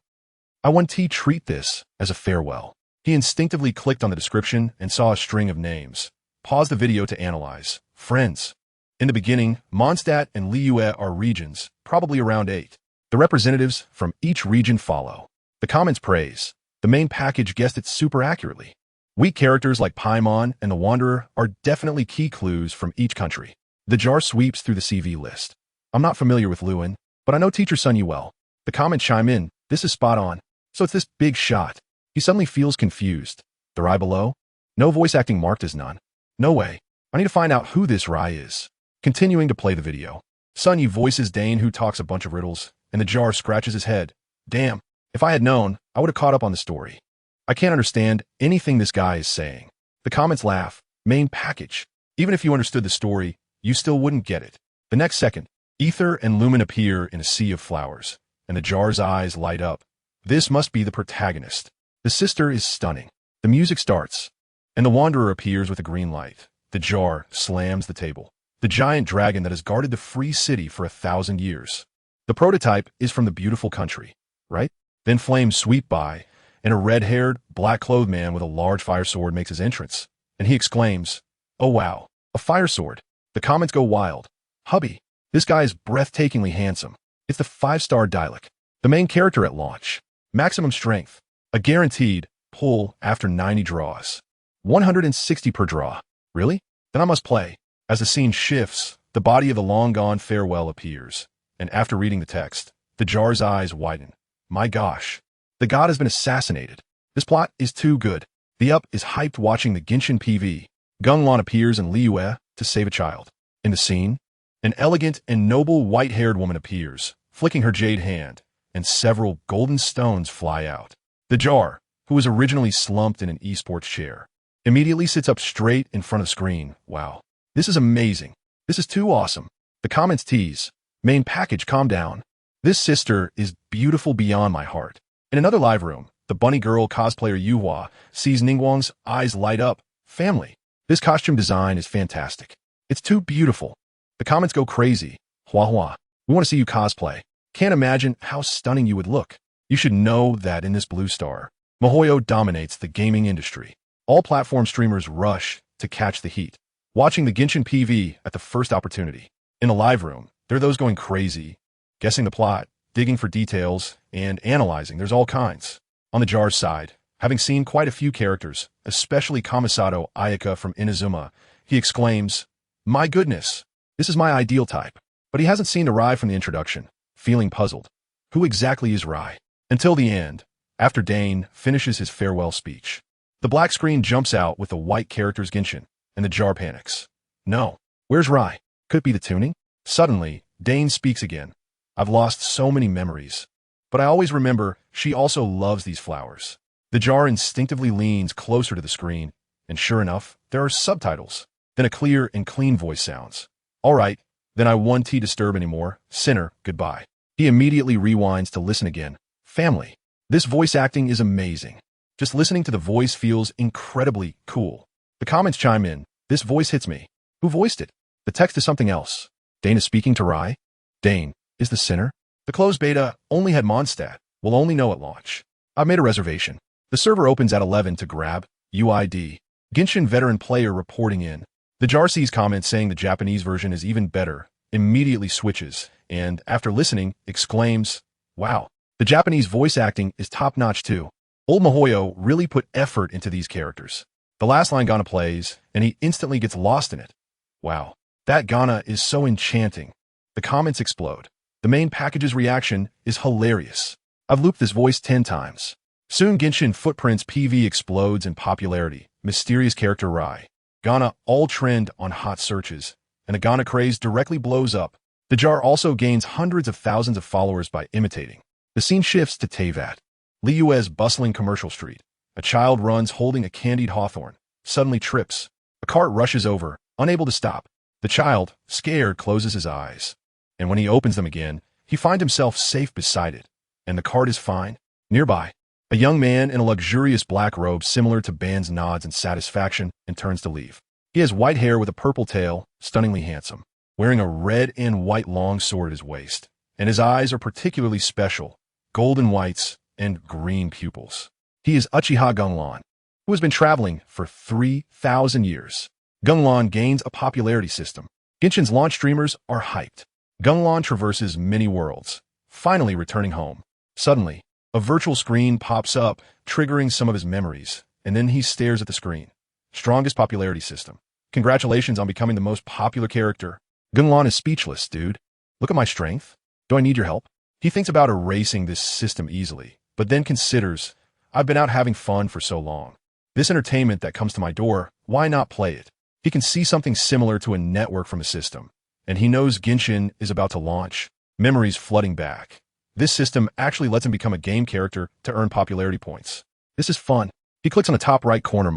I want to treat this as a farewell. He instinctively clicked on the description and saw a string of names. Paused the video to analyze. Friends. In the beginning, Mondstadt and Liyue are regions, probably around 8. The representatives from each region follow. The comments praise. The main package guessed it super accurately. Weak characters like Paimon and the Wanderer are definitely key clues from each country. The jar sweeps through the CV list. I'm not familiar with Liyue, but I know Teacher Sun Yu well. The comments chime in. This is spot on. So it's this big shot. He suddenly feels confused. The Rai below? No voice acting marked as none. No way. I need to find out who this Rai is. Continuing to play the video. Sun Yu voices Dane, who talks a bunch of riddles, and the jar scratches his head. Damn. If I had known, I would have caught up on the story. I can't understand anything this guy is saying. The comments laugh. Main package. Even if you understood the story, you still wouldn't get it. The next second, Ether and Lumen appear in a sea of flowers, and the jar's eyes light up. This must be the protagonist. The sister is stunning. The music starts, and the Wanderer appears with a green light. The jar slams the table. The giant dragon that has guarded the free city for 1,000 years. The prototype is from the beautiful country, right? Then flames sweep by, and a red-haired, black-clothed man with a large fire sword makes his entrance, and he exclaims, "Oh wow, a fire sword." The comments go wild. Hubby, this guy is breathtakingly handsome. It's the 5-star dialect. The main character at launch. Maximum strength. A guaranteed pull after 90 draws. 160 per draw. Really? Then I must play. As the scene shifts, the body of the long-gone farewell appears. And after reading the text, the jar's eyes widen. My gosh. The god has been assassinated. This plot is too good. The up is hyped watching the Genshin PV. Gung Lan appears in Liyue to save a child. In the scene, an elegant and noble white-haired woman appears, flicking her jade hand, and several golden stones fly out. The jar, who was originally slumped in an esports chair, immediately sits up straight in front of the screen. Wow. This is amazing. This is too awesome. The comments tease. Main package, calm down. This sister is beautiful beyond my heart. In another live room, the bunny girl cosplayer Yuhua sees Ningguang's eyes light up. Family. This costume design is fantastic. It's too beautiful. The comments go crazy. Hua hua. We want to see you cosplay. Can't imagine how stunning you would look. You should know that in this blue star, miHoYo dominates the gaming industry. All platform streamers rush to catch the heat, watching the Genshin PV at the first opportunity. In the live room, there are those going crazy, guessing the plot, digging for details, and analyzing. There's all kinds. On the jar's side, having seen quite a few characters, especially Kamisato Ayaka from Inazuma, he exclaims, "My goodness, this is my ideal type." But he hasn't seen Rai from the introduction, feeling puzzled. Who exactly is Rai? Until the end, after Dane finishes his farewell speech. The black screen jumps out with the white character's Genshin, and the jar panics. No. Where's Rai? Could it be the tuning? Suddenly, Dane speaks again. I've lost so many memories. But I always remember she also loves these flowers. The jar instinctively leans closer to the screen, and sure enough, there are subtitles. Then a clear and clean voice sounds. All right, then I won't disturb anymore. Sinner, goodbye. He immediately rewinds to listen again. Family. This voice acting is amazing. Just listening to the voice feels incredibly cool. The comments chime in. This voice hits me. Who voiced it? The text is something else. Dane is speaking to Rai. Dane is the sinner. The closed beta only had Mondstadt. We'll only know at launch. I've made a reservation. The server opens at 11 to grab. UID. Genshin veteran player reporting in. The jar sees comments saying the Japanese version is even better, immediately switches, and after listening, exclaims, wow, the Japanese voice acting is top-notch too. Old miHoYo really put effort into these characters. The last line Ghana plays, and he instantly gets lost in it. Wow, that Ghana is so enchanting. The comments explode. The main package's reaction is hilarious. I've looped this voice 10 times. Soon Genshin Footprints PV explodes in popularity. Mysterious character Rai. Ghana all trend on hot searches, and the Ghana craze directly blows up. The jar also gains hundreds of thousands of followers by imitating. The scene shifts to Teyvat. Liyue's bustling commercial street. A child runs holding a candied hawthorn, suddenly trips. A cart rushes over, unable to stop. The child, scared, closes his eyes. And when he opens them again, he finds himself safe beside it. And the cart is fine. Nearby, a young man in a luxurious black robe similar to Ban's nods in satisfaction and turns to leave. He has white hair with a purple tail, stunningly handsome, wearing a red and white long sword at his waist. And his eyes are particularly special, golden whites and green pupils. He is Uchiha Gung Lan, who has been traveling for 3,000 years. Gung Lan gains a popularity system. Genshin's launch streamers are hyped. Gung Lan traverses many worlds, finally returning home. Suddenly, a virtual screen pops up, triggering some of his memories, and then he stares at the screen. Strongest popularity system. Congratulations on becoming the most popular character. Gung Lan is speechless, dude. Look at my strength. Do I need your help? He thinks about erasing this system easily, but then considers, I've been out having fun for so long. This entertainment that comes to my door, why not play it? He can see something similar to a network from the system, and he knows Genshin is about to launch, memories flooding back. This system actually lets him become a game character to earn popularity points. This is fun. He clicks on the top right corner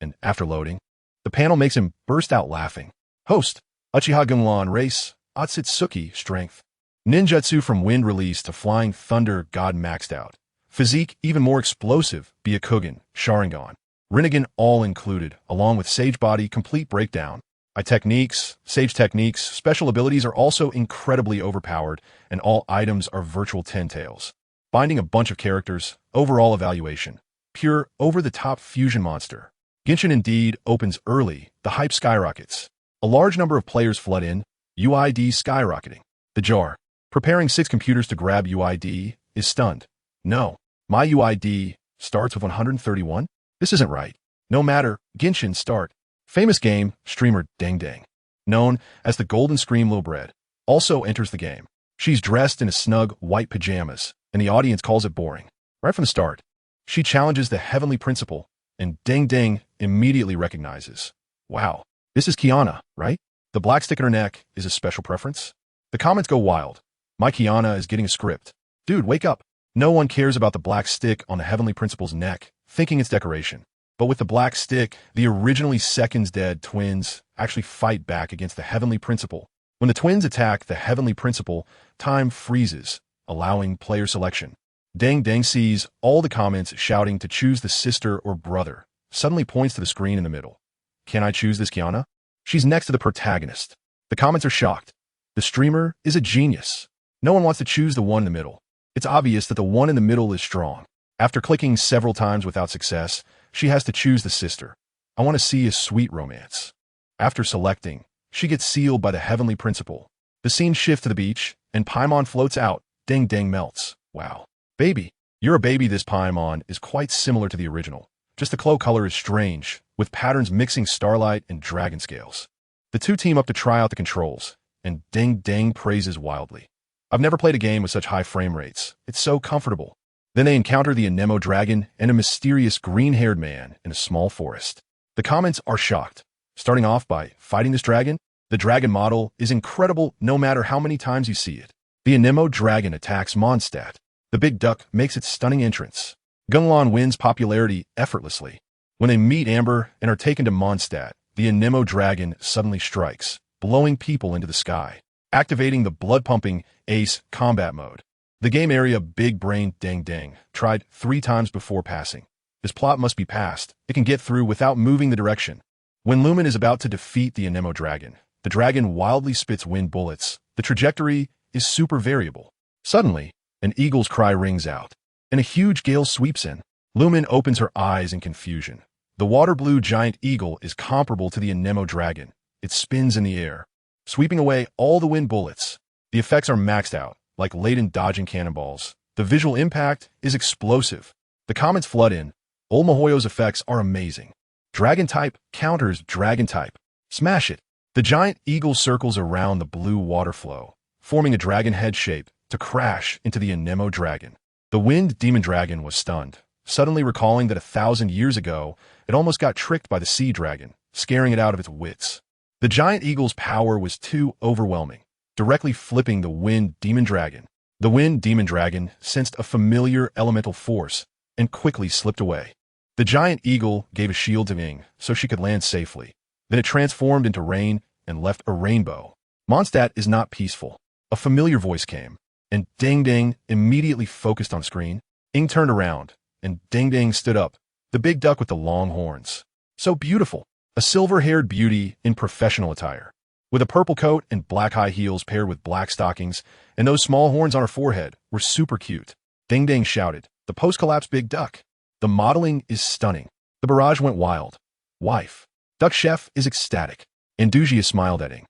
and after loading, the panel makes him burst out laughing. Host, Uchiha Gung Lan race, Otsutsuki strength. Ninjutsu from wind release to flying thunder god maxed out. Physique even more explosive, Byakugan, Sharingan. Rinnegan all included, along with Sage Body complete breakdown. Sage techniques, special abilities are also incredibly overpowered, and all items are virtual 10-tails. Binding a bunch of characters, overall evaluation. Pure, over-the-top fusion monster. Genshin indeed opens early, the hype skyrockets. A large number of players flood in, UID skyrocketing. The jar. Preparing 6 computers to grab UID is stunned. No, my UID starts with 131? This isn't right. No matter, Genshin start. Famous game streamer Dang, known as the Golden Scream Little Bread, also enters the game. She's dressed in a snug white pajamas, and the audience calls it boring. Right from the start, she challenges the heavenly principle, and Dang immediately recognizes. Wow, this is Kiana, right? The black stick in her neck is a special preference? The comments go wild. My Kiana is getting a script. Dude, wake up. No one cares about the black stick on the heavenly principle's neck, thinking it's decoration. But with the black stick, the originally seconds dead twins actually fight back against the heavenly principle. When the twins attack the heavenly principle, time freezes, allowing player selection. Dang sees all the comments shouting to choose the sister or brother, suddenly points to the screen in the middle. Can I choose this Kiana? She's next to the protagonist. The comments are shocked. The streamer is a genius. No one wants to choose the one in the middle. It's obvious that the one in the middle is strong. After clicking several times without success, she has to choose the sister. I want to see a sweet romance. After selecting, she gets sealed by the heavenly principle. The scene shifts to the beach, and Paimon floats out. Dang melts. Wow. Baby. You're a baby. This Paimon is quite similar to the original. Just the clo color is strange, with patterns mixing starlight and dragon scales. The two team up to try out the controls, and Dang praises wildly. I've never played a game with such high frame rates. It's so comfortable. Then they encounter the Anemo dragon and a mysterious green-haired man in a small forest. The comments are shocked. Starting off by fighting this dragon, the dragon model is incredible no matter how many times you see it. The Anemo dragon attacks Mondstadt. The big duck makes its stunning entrance. Gung Lan wins popularity effortlessly. When they meet Amber and are taken to Mondstadt, the Anemo dragon suddenly strikes, blowing people into the sky, activating the blood-pumping Ace combat mode. The game area Big Brain Dang tried 3 times before passing. This plot must be passed. It can get through without moving the direction. When Lumen is about to defeat the Anemo dragon, the dragon wildly spits wind bullets. The trajectory is super variable. Suddenly, an eagle's cry rings out, and a huge gale sweeps in. Lumen opens her eyes in confusion. The water-blue giant eagle is comparable to the Anemo dragon. It spins in the air, sweeping away all the wind bullets. The effects are maxed out, like latent dodging cannonballs. The visual impact is explosive. The comments flood in. Olmahoyo's effects are amazing. Dragon type counters dragon type. Smash it. The giant eagle circles around the blue water flow, forming a dragon head shape to crash into the Anemo dragon. The wind demon dragon was stunned, suddenly recalling that 1,000 years ago, it almost got tricked by the sea dragon, scaring it out of its wits. The giant eagle's power was too overwhelming, directly flipping the wind demon dragon. The wind demon dragon sensed a familiar elemental force and quickly slipped away. The giant eagle gave a shield to Ing so she could land safely. Then it transformed into rain and left a rainbow. Mondstadt is not peaceful. A familiar voice came, and Dang immediately focused on screen. Ing turned around, and Dang stood up, the big duck with the long horns. So beautiful. A silver-haired beauty in professional attire, with a purple coat and black high heels paired with black stockings, and those small horns on her forehead were super cute. Dang shouted, the post-collapse big duck. The modeling is stunning. The barrage went wild. Wife. Duck Chef is ecstatic. Andujia smiled at Ing.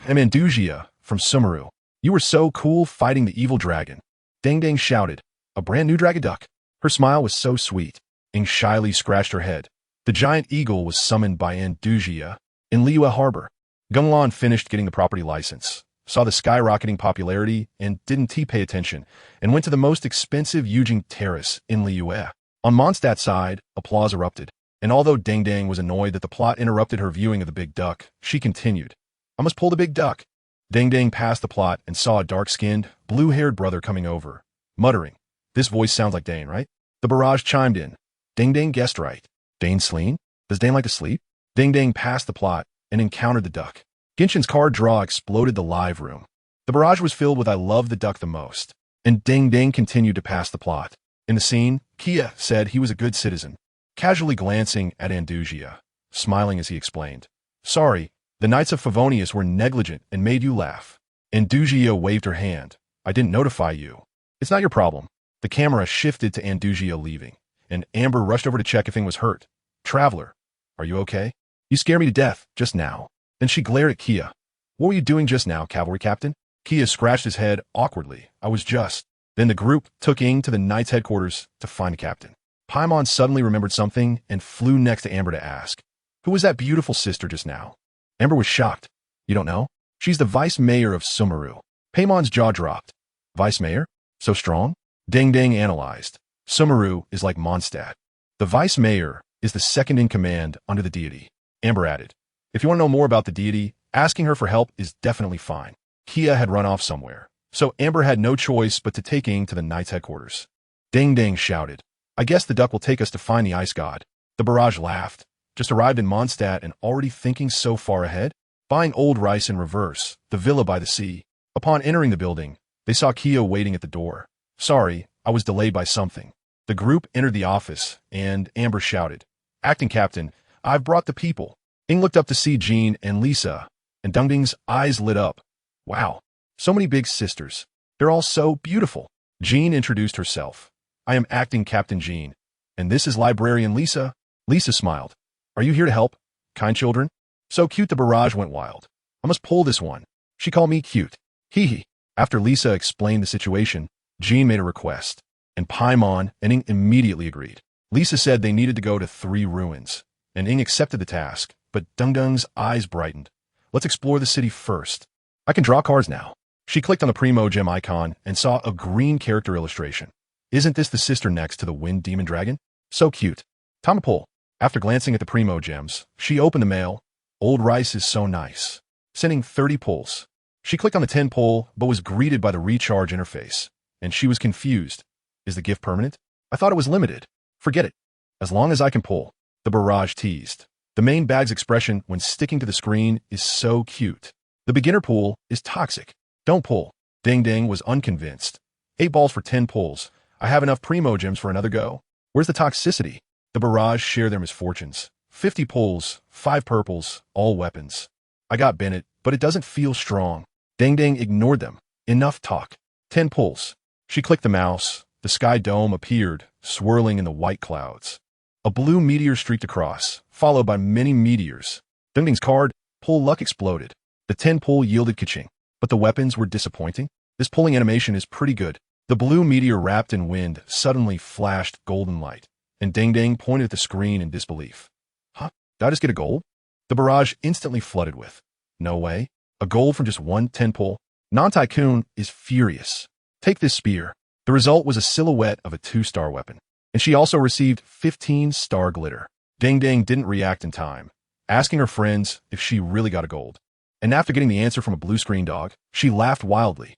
I'm Andujia from Susanoo. You were so cool fighting the evil dragon. Dang shouted, a brand new dragon duck. Her smile was so sweet. Ing shyly scratched her head. The giant eagle was summoned by Andujia in Liyue Harbor. Gung Lan finished getting the property license, saw the skyrocketing popularity and didn't pay attention, and went to the most expensive Yujing Terrace in Liyue. On Mondstadt's side, applause erupted, and although Dang was annoyed that the plot interrupted her viewing of the big duck, she continued. I must pull the big duck. Dang passed the plot and saw a dark-skinned, blue-haired brother coming over, muttering, this voice sounds like Dane, right? The barrage chimed in. Dang guessed right. Dane Sleen? Does Dane like to sleep? Dang passed the plot and encountered the duck. Genshin's card draw exploded the live room. The barrage was filled with I love the duck the most, and Dang continued to pass the plot. In the scene, Kia said he was a good citizen, casually glancing at Andujia, smiling as he explained. Sorry, the Knights of Favonius were negligent and made you laugh. Andujia waved her hand. I didn't notify you. It's not your problem. The camera shifted to Andujia leaving, and Amber rushed over to check if Ing was hurt. Traveler, are you okay? You scared me to death just now. Then she glared at Kia. What were you doing just now, cavalry captain? Kia scratched his head awkwardly. I was just. Then the group took Ing to the Knight's headquarters to find the captain. Paimon suddenly remembered something and flew next to Amber to ask, "Who was that beautiful sister just now?" Amber was shocked. "You don't know? She's the vice mayor of Sumeru." Paimon's jaw dropped. "Vice mayor? So strong?" Ding Ding analyzed. "Sumeru is like Mondstadt. The vice mayor is the second in command under the deity." Amber added, "If you want to know more about the deity, asking her for help is definitely fine." Kia had run off somewhere, so Amber had no choice but to take Ing to the Knight's headquarters. Ding Ding shouted, "I guess the duck will take us to find the ice god." The barrage laughed. Just arrived in Mondstadt and already thinking so far ahead? Buying old rice in reverse, the villa by the sea. Upon entering the building, they saw Kia waiting at the door. "Sorry, I was delayed by something." The group entered the office, and Amber shouted, "Acting Captain, I've brought the people." Ing looked up to see Jean and Lisa, and Ding Ding's eyes lit up. "Wow, so many big sisters. They're all so beautiful." Jean introduced herself. "I am Acting Captain Jean, and this is Librarian Lisa." Lisa smiled. "Are you here to help, kind children?" "So cute the barrage went wild. I must pull this one. She called me cute. Hee hee." After Lisa explained the situation, Jean made a request, and Paimon and Ing immediately agreed. Lisa said they needed to go to 3 ruins, and Ing accepted the task, but Ding Ding's eyes brightened. "Let's explore the city first. I can draw cards now." She clicked on the Primo Gem icon and saw a green character illustration. "Isn't this the sister next to the Wind Demon Dragon? So cute. Time to pull." After glancing at the Primo Gems, she opened the mail. "Old rice is so nice." Sending 30 pulls. She clicked on the 10 pull, but was greeted by the recharge interface, and she was confused. "Is the gift permanent? I thought it was limited." "Forget it. As long as I can pull." The barrage teased. The main bag's expression when sticking to the screen is so cute. The beginner pull is toxic. "Don't pull." Ding Ding was unconvinced. 8 balls for 10 pulls. I have enough Primo Gems for another go. Where's the toxicity? The barrage share their misfortunes. 50 pulls, 5 purples, all weapons. "I got Bennett, but it doesn't feel strong." Ding Ding ignored them. "Enough talk." 10 pulls. She clicked the mouse. The sky dome appeared, swirling in the white clouds. A blue meteor streaked across, followed by many meteors. Ding Ding's card, pull luck, exploded. The 10 pull yielded kaching, but the weapons were disappointing. This pulling animation is pretty good. The blue meteor wrapped in wind suddenly flashed golden light, and Ding Ding pointed at the screen in disbelief. "Huh? Did I just get a gold?" The barrage instantly flooded with, "No way. A gold from just one 10 pull?" Non-Tycoon is furious. "Take this spear." The result was a silhouette of a 2-star weapon, and she also received 15-star glitter. Ding Ding didn't react in time, asking her friends if she really got a gold. And after getting the answer from a blue-screen dog, she laughed wildly.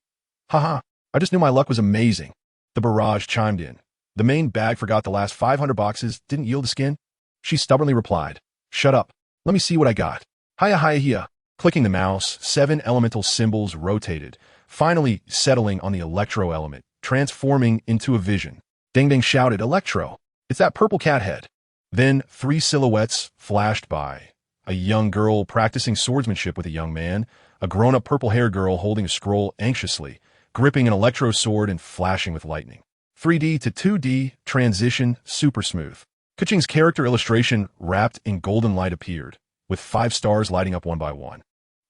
"Haha, I just knew my luck was amazing." The barrage chimed in. "The main bag forgot the last 500 boxes didn't yield a skin?" She stubbornly replied, "Shut up. Let me see what I got." "Hiya hiya hiya." Clicking the mouse, 7 elemental symbols rotated, finally settling on the electro element, transforming into a vision. Ding Ding shouted, "Electro! It's that purple cat head." Then 3 silhouettes flashed by. A young girl practicing swordsmanship with a young man, a grown-up purple-haired girl holding a scroll anxiously, gripping an electro sword and flashing with lightning. 3D to 2D transition super smooth. Kaching's character illustration wrapped in golden light appeared, with 5 stars lighting up one by one.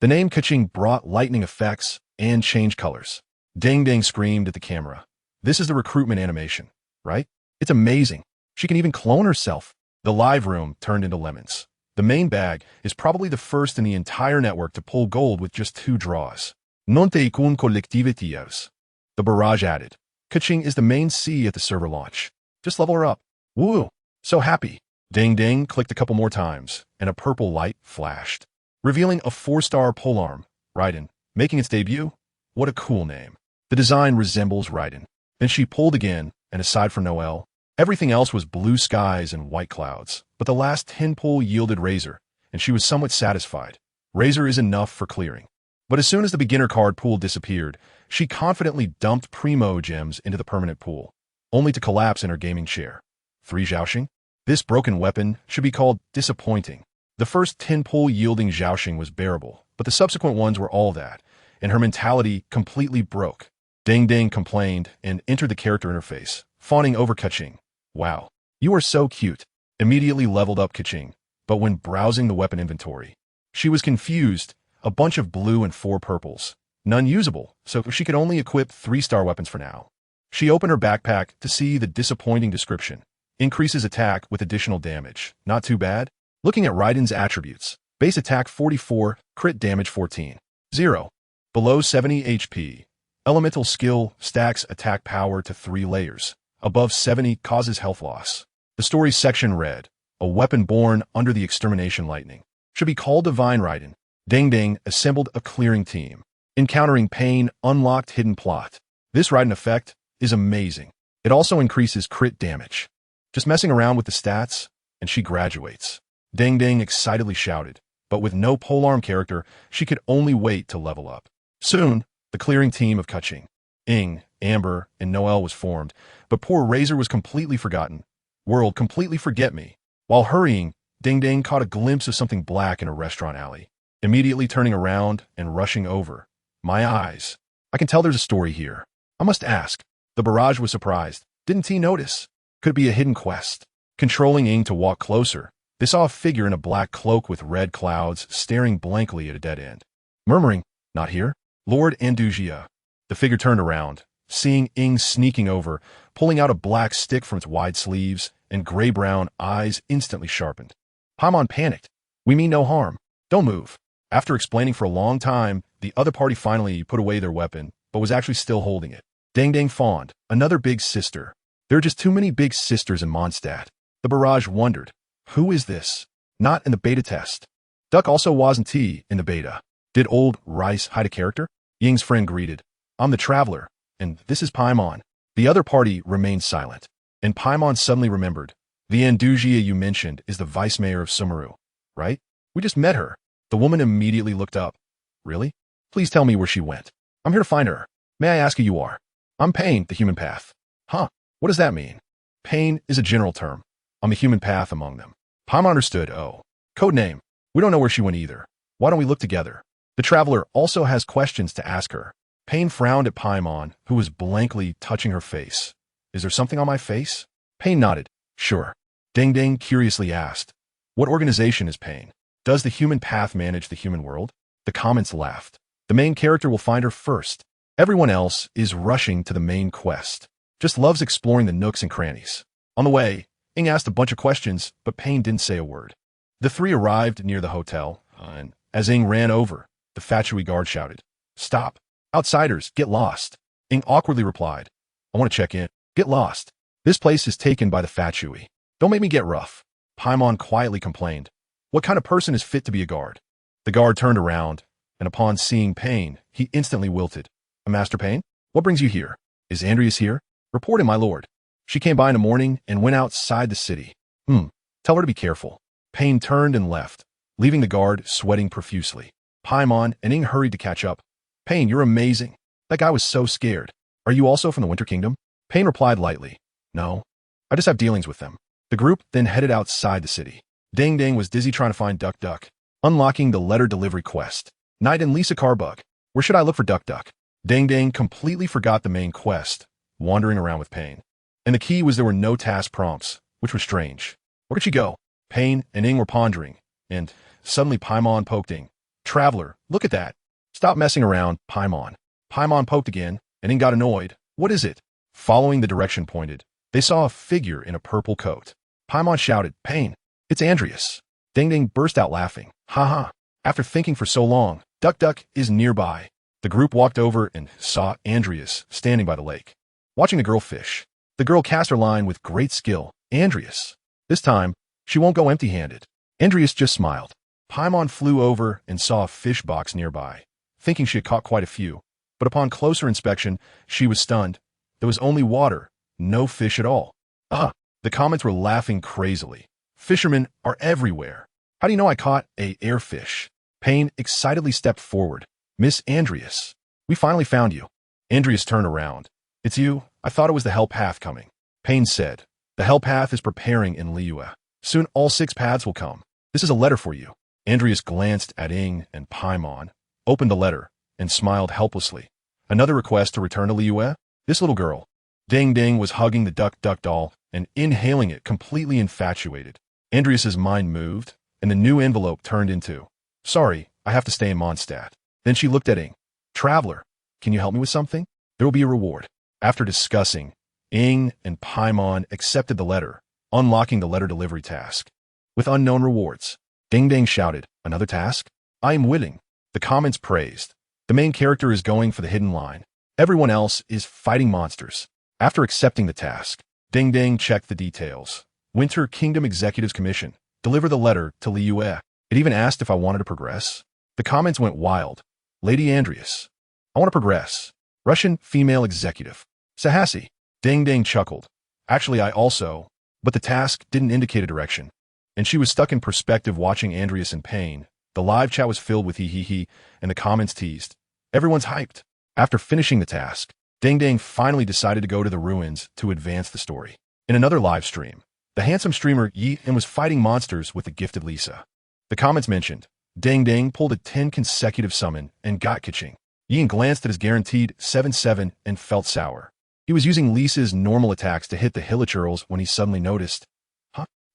The name Kaching brought lightning effects and changed colors. Ding Ding screamed at the camera. "This is the recruitment animation, right? It's amazing. She can even clone herself." The live room turned into lemons. The main bag is probably the first in the entire network to pull gold with just 2 draws. Non te kun collectivities. The barrage added. Kaching is the main C at the server launch. Just level her up. Woo! So happy. Ding Ding clicked a couple more times, and a purple light flashed, revealing a 4-star polearm, Raiden, making its debut. What a cool name. The design resembles Raiden. Then she pulled again, and aside from Noelle, everything else was blue skies and white clouds. But the last 10 pull yielded Razor, and she was somewhat satisfied. Razor is enough for clearing. But as soon as the beginner card pool disappeared, she confidently dumped Primo Gems into the permanent pool, only to collapse in her gaming chair. 3 Zhaoxing? This broken weapon should be called disappointing. The first 10 pull yielding Zhaoxing was bearable, but the subsequent ones were all that, and her mentality completely broke. Ding Ding complained and entered the character interface, fawning over Kaching. "Wow, you are so cute." Immediately leveled up Kaching, but when browsing the weapon inventory, she was confused. A bunch of blue and 4 purples. none usable, so she could only equip 3-star weapons for now. She opened her backpack to see the disappointing description. Increases attack with additional damage. Not too bad. Looking at Raiden's attributes. Base attack 44, crit damage 14. 0. Below 70 HP. Elemental skill stacks attack power to 3 layers. Above 70 causes health loss. The story section read, a weapon born under the extermination lightning. Should be called Divine Raiden. Ding assembled a clearing team. Encountering pain unlocked hidden plot. This Raiden effect is amazing. It also increases crit damage. Just messing around with the stats, and she graduates. Ding excitedly shouted, but with no polearm character, she could only wait to level up. Soon, the clearing team of Kaching, Ing, Amber, and Noelle was formed, but poor Razor was completely forgotten. World completely forget me. While hurrying, Ding caught a glimpse of something black in a restaurant alley. Immediately turning around and rushing over. My eyes. I can tell there's a story here. I must ask. The barrage was surprised. Didn't he notice? Could it be a hidden quest? Controlling Ing to walk closer, they saw a figure in a black cloak with red clouds staring blankly at a dead end. Murmuring, not here? Lord Andujia. The figure turned around, seeing Ing sneaking over, pulling out a black stick from its wide sleeves, and gray-brown eyes instantly sharpened. Paimon panicked. We mean no harm. Don't move. After explaining for a long time, the other party finally put away their weapon, but was actually still holding it. Ding fawned, another big sister. There are just too many big sisters in Mondstadt. The barrage wondered, who is this? Not in the beta test. Duck also wasn't in the beta. Did old Rice hide a character? Ying's friend greeted. I'm the Traveler, and this is Paimon. The other party remained silent, and Paimon suddenly remembered. The Andujia you mentioned is the vice mayor of Sumeru, right? We just met her. The woman immediately looked up. Really? Please tell me where she went. I'm here to find her. May I ask who you are? I'm Pain, the human path. Huh, what does that mean? Pain is a general term. I'm the human path among them. Paimon understood, oh. Codename. We don't know where she went either. Why don't we look together? The Traveler also has questions to ask her. Pain frowned at Paimon, who was blankly touching her face. Is there something on my face? Pain nodded. Sure. Ding curiously asked. What organization is Pain? Does the human path manage the human world? The comments laughed. The main character will find her first. Everyone else is rushing to the main quest. Just loves exploring the nooks and crannies. On the way, Ing asked a bunch of questions, but Pain didn't say a word. The three arrived near the hotel, and as Ing ran over, the Fatui guard shouted, Stop! Outsiders, get lost! Ing awkwardly replied, I want to check in. Get lost. This place is taken by the Fatui. Don't make me get rough. Paimon quietly complained. What kind of person is fit to be a guard? The guard turned around, and upon seeing Pain, he instantly wilted. A Master Pain? What brings you here? Is Andreas here? Report him, my lord. She came by in the morning and went outside the city. Tell her to be careful. Pain turned and left, leaving the guard sweating profusely. Paimon and Ing hurried to catch up. Pain, you're amazing. That guy was so scared. Are you also from the Winter Kingdom? Pain replied lightly. No. I just have dealings with them. The group then headed outside the city. Ding was busy trying to find Duck, unlocking the letter delivery quest. Knight and Lisa Carbug. Where should I look for Duck? Ding completely forgot the main quest, wandering around with Pain. And the key was there were no task prompts, which was strange. Where could she go? Pain and Ing were pondering, and suddenly Paimon poked Ing. Traveler, look at that. Stop messing around, Paimon. Paimon poked again, and Ing got annoyed. What is it? Following the direction pointed, they saw a figure in a purple coat. Paimon shouted, Pain, it's Andreas. Ding burst out laughing. Ha. After thinking for so long, Duck is nearby. The group walked over and saw Andreas standing by the lake, watching the girl fish. The girl cast her line with great skill. Andreas. This time, she won't go empty-handed. Andreas just smiled. Paimon flew over and saw a fish box nearby, thinking she had caught quite a few. But upon closer inspection, she was stunned. There was only water, no fish at all. The comments were laughing crazily. Fishermen are everywhere. How do you know I caught a airfish? Pain excitedly stepped forward. Miss Andreas, we finally found you. Andreas turned around. It's you? I thought it was the Hell Path coming. Pain said, the Hell Path is preparing in Liyue. Soon all 6 paths will come. This is a letter for you. Andreas glanced at Ing and Paimon, opened the letter, and smiled helplessly. Another request to return to Liyue? This little girl. Ding was hugging the Duck doll and inhaling it, completely infatuated. Andreas's mind moved, and the new envelope turned into, Sorry, I have to stay in Mondstadt. Then she looked at Ing. Traveler, can you help me with something? There will be a reward. After discussing, Ing and Paimon accepted the letter, unlocking the letter delivery task. With unknown rewards, Ding Ding shouted, "Another task? I am willing." The comments praised. The main character is going for the hidden line. Everyone else is fighting monsters. After accepting the task, Ding Ding checked the details. Winter Kingdom Executive's Commission. Deliver the letter to Liyue. It even asked if I wanted to progress. The comments went wild. Lady Andreas. I want to progress. Russian female executive. Sahasi. Ding Ding chuckled. Actually, I also. But the task didn't indicate a direction. And she was stuck in perspective watching Andreas in pain. The live chat was filled with he, and the comments teased. Everyone's hyped. After finishing the task, Ding Ding finally decided to go to the ruins to advance the story. In another live stream, the handsome streamer Yi was fighting monsters with the gifted Lisa. The comments mentioned, Ding Ding pulled a 10 consecutive summon and got Kaching. Yi glanced at his guaranteed 7-7 and felt sour. He was using Lisa's normal attacks to hit the Hilichurls when he suddenly noticed,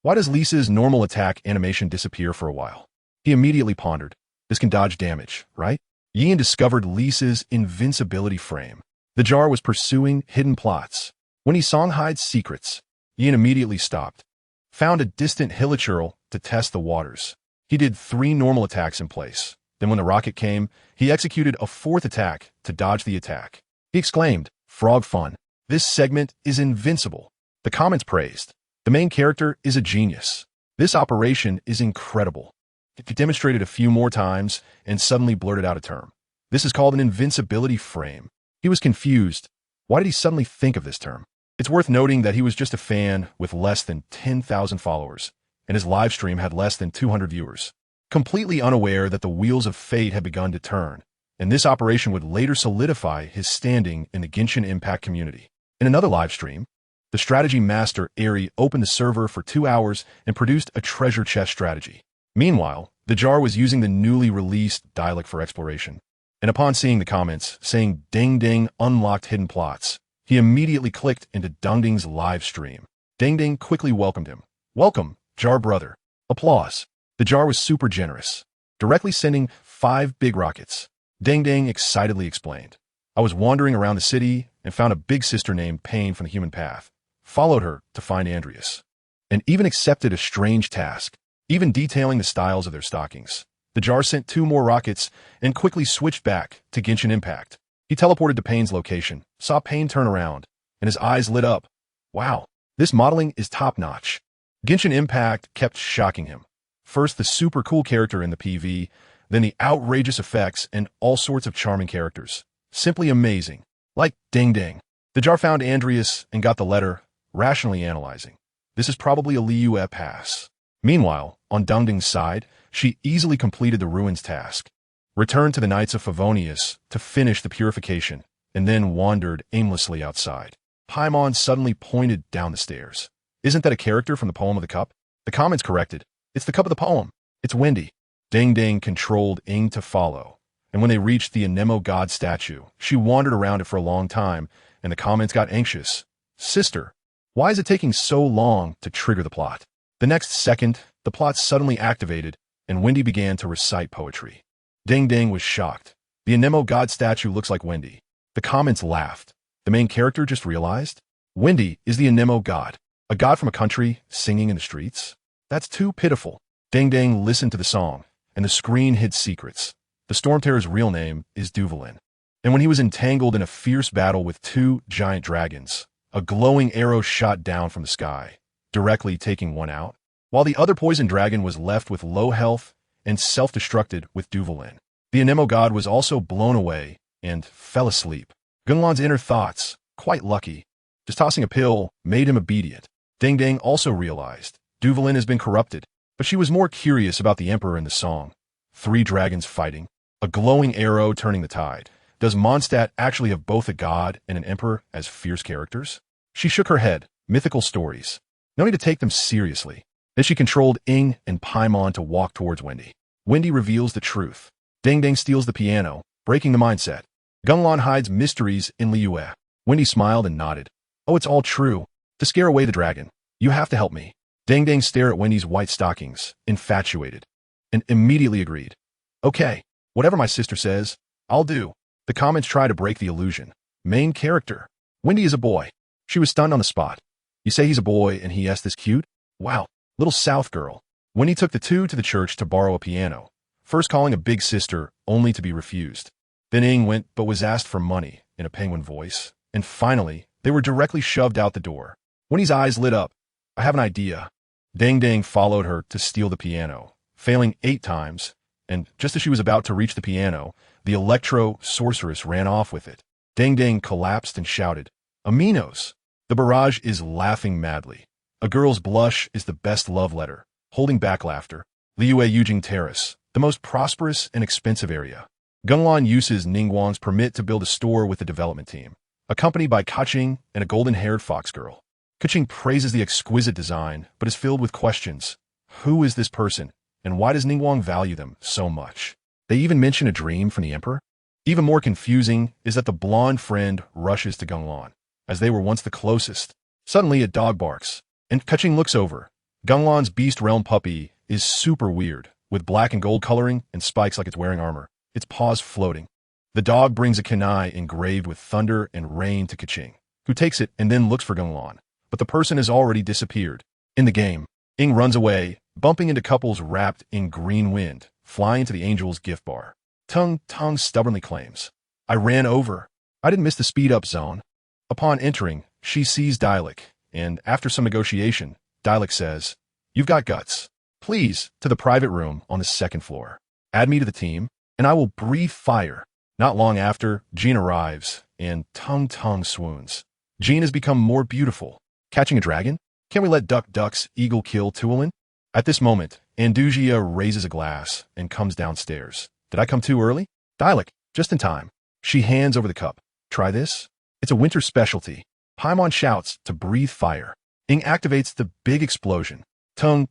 why does Lisa's normal attack animation disappear for a while? He immediately pondered, this can dodge damage, right? Yi discovered Lisa's invincibility frame. The jar was pursuing hidden plots. When he Songhide's secrets, Yi immediately stopped. Found a distant Hilichurl to test the waters. He did 3 normal attacks in place. Then when the rocket came, he executed a 4th attack to dodge the attack. He exclaimed, "Frog fun. This segment is invincible." The comments praised. The main character is a genius. This operation is incredible. He demonstrated a few more times and suddenly blurted out a term. This is called an invincibility frame. He was confused. Why did he suddenly think of this term? It's worth noting that he was just a fan with less than 10,000 followers, and his live stream had less than 200 viewers. Completely unaware that the wheels of fate had begun to turn, and this operation would later solidify his standing in the Genshin Impact community. In another live stream, the strategy master Eri opened the server for 2 hours and produced a treasure chest strategy. Meanwhile, the jar was using the newly released dialect for exploration. And upon seeing the comments saying Ding Ding unlocked hidden plots, he immediately clicked into Ding Ding's live stream. Ding Ding quickly welcomed him. "Welcome, Jar brother." Applause. The jar was super generous, directly sending 5 big rockets. Ding Ding excitedly explained, "I was wandering around the city and found a big sister named Pain from the human path. Followed her to find Andreas. And even accepted a strange task, even detailing the styles of their stockings." The jar sent 2 more rockets and quickly switched back to Genshin Impact. He teleported to Pain's location, saw Pain turn around, and his eyes lit up. Wow, this modeling is top-notch. Genshin Impact kept shocking him. First the super cool character in the PV, then the outrageous effects and all sorts of charming characters. Simply amazing. Like Ding Ding. The jar found Andreas and got the letter, rationally analyzing. This is probably a Liyue pass. Meanwhile, on Ding Ding's side, she easily completed the ruins task, returned to the Knights of Favonius to finish the purification, and then wandered aimlessly outside. Paimon suddenly pointed down the stairs. "Isn't that a character from the poem of the cup?" The comments corrected. "It's the cup of the poem. It's Wendy." Ding Ding controlled Ing to follow, and when they reached the Anemo god statue, she wandered around it for a long time, and the comments got anxious. "Sister, why is it taking so long to trigger the plot?" The next second, the plot suddenly activated, and Wendy began to recite poetry. Ding Ding was shocked. The Anemo god statue looks like Wendy. The comments laughed. The main character just realized, Wendy is the Anemo god, a god from a country singing in the streets? That's too pitiful. Ding Ding listened to the song, and the screen hid secrets. The Stormterror's real name is Duvalin. And when he was entangled in a fierce battle with 2 giant dragons, a glowing arrow shot down from the sky, directly taking one out, while the other poison dragon was left with low health and self-destructed with Duvalin. The Anemo god was also blown away and fell asleep. Gung Lan's inner thoughts, quite lucky. Just tossing a pill made him obedient. Ding Ding also realized Duvalin has been corrupted, but she was more curious about the Emperor in the song. 3 dragons fighting, a glowing arrow turning the tide. Does Mondstadt actually have both a god and an emperor as fierce characters? She shook her head. Mythical stories. No need to take them seriously. Then she controlled Ing and Paimon to walk towards Wendy. Wendy reveals the truth. Ding Ding steals the piano, breaking the mindset. Gung Lan hides mysteries in Liyue. Wendy smiled and nodded. "Oh, it's all true. To scare away the dragon, you have to help me." Ding Ding stared at Wendy's white stockings, infatuated, and immediately agreed. "Okay, whatever my sister says, I'll do." The comments try to break the illusion. Main character. Wendy is a boy. She was stunned on the spot. You say he's a boy and he asked this cute? Wow, little South girl. Wendy took the two to the church to borrow a piano, first calling a big sister only to be refused. Then Ing went but was asked for money in a penguin voice. And finally, they were directly shoved out the door. Wendy's eyes lit up. I have an idea. Dang Dang followed her to steal the piano, failing 8 times, and just as she was about to reach the piano, the electro-sorceress ran off with it. Dang Dang collapsed and shouted, Aminos! The barrage is laughing madly. A girl's blush is the best love letter, holding back laughter. Liyue Yujing Terrace, the most prosperous and expensive area. Gung Lan uses Ningguang's permit to build a store with the development team, accompanied by Kaching and a golden-haired fox girl. Kaching praises the exquisite design, but is filled with questions. Who is this person, and why does Ningguang value them so much? They even mention a dream from the emperor? Even more confusing is that the blonde friend rushes to Gung Lan, as they were once the closest. Suddenly, a dog barks, and Kaching looks over. Gung Lan's Beast Realm puppy is super weird, with black and gold coloring and spikes like it's wearing armor, its paws floating. The dog brings a kunai engraved with thunder and rain to Kaching, who takes it and then looks for Gung Lan. But the person has already disappeared. In the game, Ing runs away, bumping into couples wrapped in green wind, flying to the angel's gift bar. Tung stubbornly claims, I ran over. I didn't miss the speed-up zone. Upon entering, she sees Dialek, and after some negotiation, Dialek says, You've got guts. Please, to the private room on the 2nd floor. Add me to the team, and I will breathe fire. Not long after, Jean arrives, and Tung swoons. Jean has become more beautiful. Catching a dragon? Can we let Duck's eagle kill Tuolin? At this moment, Andujia raises a glass and comes downstairs. Did I come too early? Dialek, just in time. She hands over the cup. Try this? It's a winter specialty. Paimon shouts to breathe fire. Ing activates the big explosion. Tung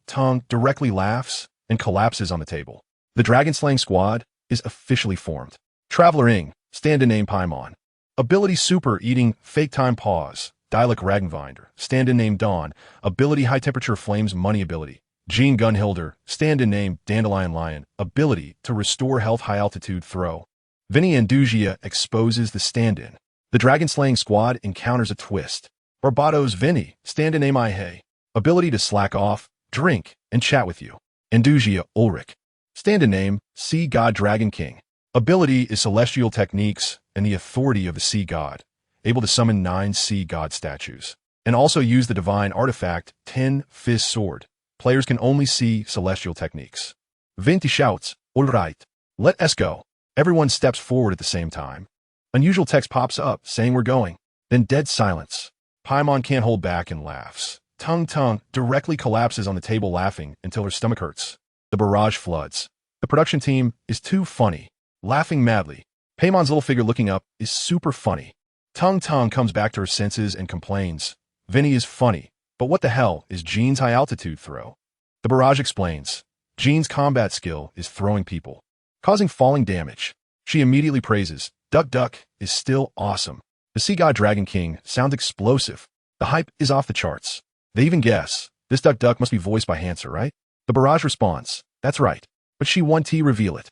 directly laughs and collapses on the table. The dragon-slaying squad is officially formed. Traveler Ing, stand-in name Paimon. Ability Super Eating Fake Time Pause. Dialek Ragnvinder, stand-in name Dawn. Ability High Temperature Flames Money Ability. Jean Gunhilder, stand-in name Dandelion Lion. Ability to restore health high altitude throw. Vinny Andujia exposes the stand-in. The dragon-slaying squad encounters a twist. Barbados Vinny, stand-in name Ihe. Ability to slack off, drink, and chat with you. Andujia Ulrich, stand-in name Sea God Dragon King. Ability is Celestial Techniques and the authority of the Sea God, able to summon 9 Sea God statues, and also use the divine artifact 10 Fist Sword. Players can only see Celestial Techniques. Vinti shouts, All right, let us go. Everyone steps forward at the same time. Unusual text pops up saying we're going. Then dead silence. Paimon can't hold back and laughs. Tung directly collapses on the table laughing until her stomach hurts. The barrage floods. The production team is too funny, laughing madly. Paimon's little figure looking up is super funny. Tung comes back to her senses and complains. Vinny is funny, but what the hell is Jean's high altitude throw? The barrage explains. Jean's combat skill is throwing people, causing falling damage. She immediately praises. Duck is still awesome. The Sea God Dragon King sounds explosive. The hype is off the charts. They even guess, this Duck must be voiced by Hanser, right? The barrage responds, that's right, but she won't reveal it.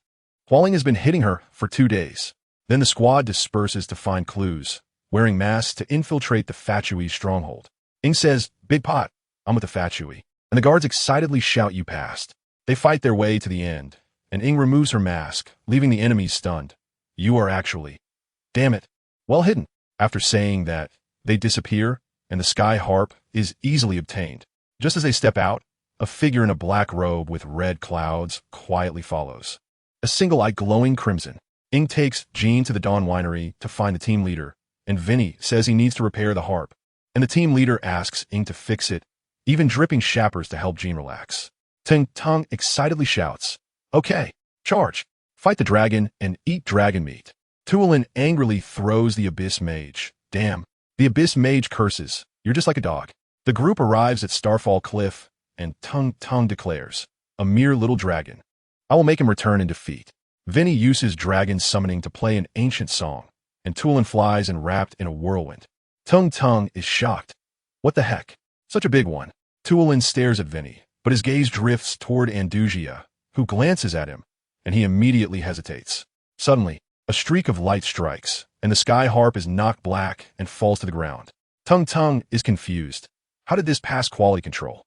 Hualing has been hitting her for 2 days. Then the squad disperses to find clues, wearing masks to infiltrate the Fatui stronghold. Ing says, Big Pot, I'm with the Fatui. And the guards excitedly shout you past. They fight their way to the end, and Ing removes her mask, leaving the enemies stunned. You are actually, damn it, well hidden. After saying that, they disappear, and the sky harp is easily obtained. Just as they step out, a figure in a black robe with red clouds quietly follows. A single eye glowing crimson. Ing takes Jean to the Dawn Winery to find the team leader, and Vinny says he needs to repair the harp, and the team leader asks Ing to fix it, even dripping shappers to help Jean relax. Tung excitedly shouts, Okay, charge, fight the dragon, and eat dragon meat. Tuolin angrily throws the Abyss Mage. Damn, the Abyss Mage curses, you're just like a dog. The group arrives at Starfall Cliff, and Tung declares, a mere little dragon. I will make him return in defeat. Vinny uses dragon summoning to play an ancient song, and Tuolin flies and wrapped in a whirlwind. Tung is shocked. What the heck? Such a big one. Tuolin stares at Vinny, but his gaze drifts toward Andujia, who glances at him, and he immediately hesitates. Suddenly, A streak of light strikes, and the sky harp is knocked black and falls to the ground. Tung is confused. How did this pass quality control?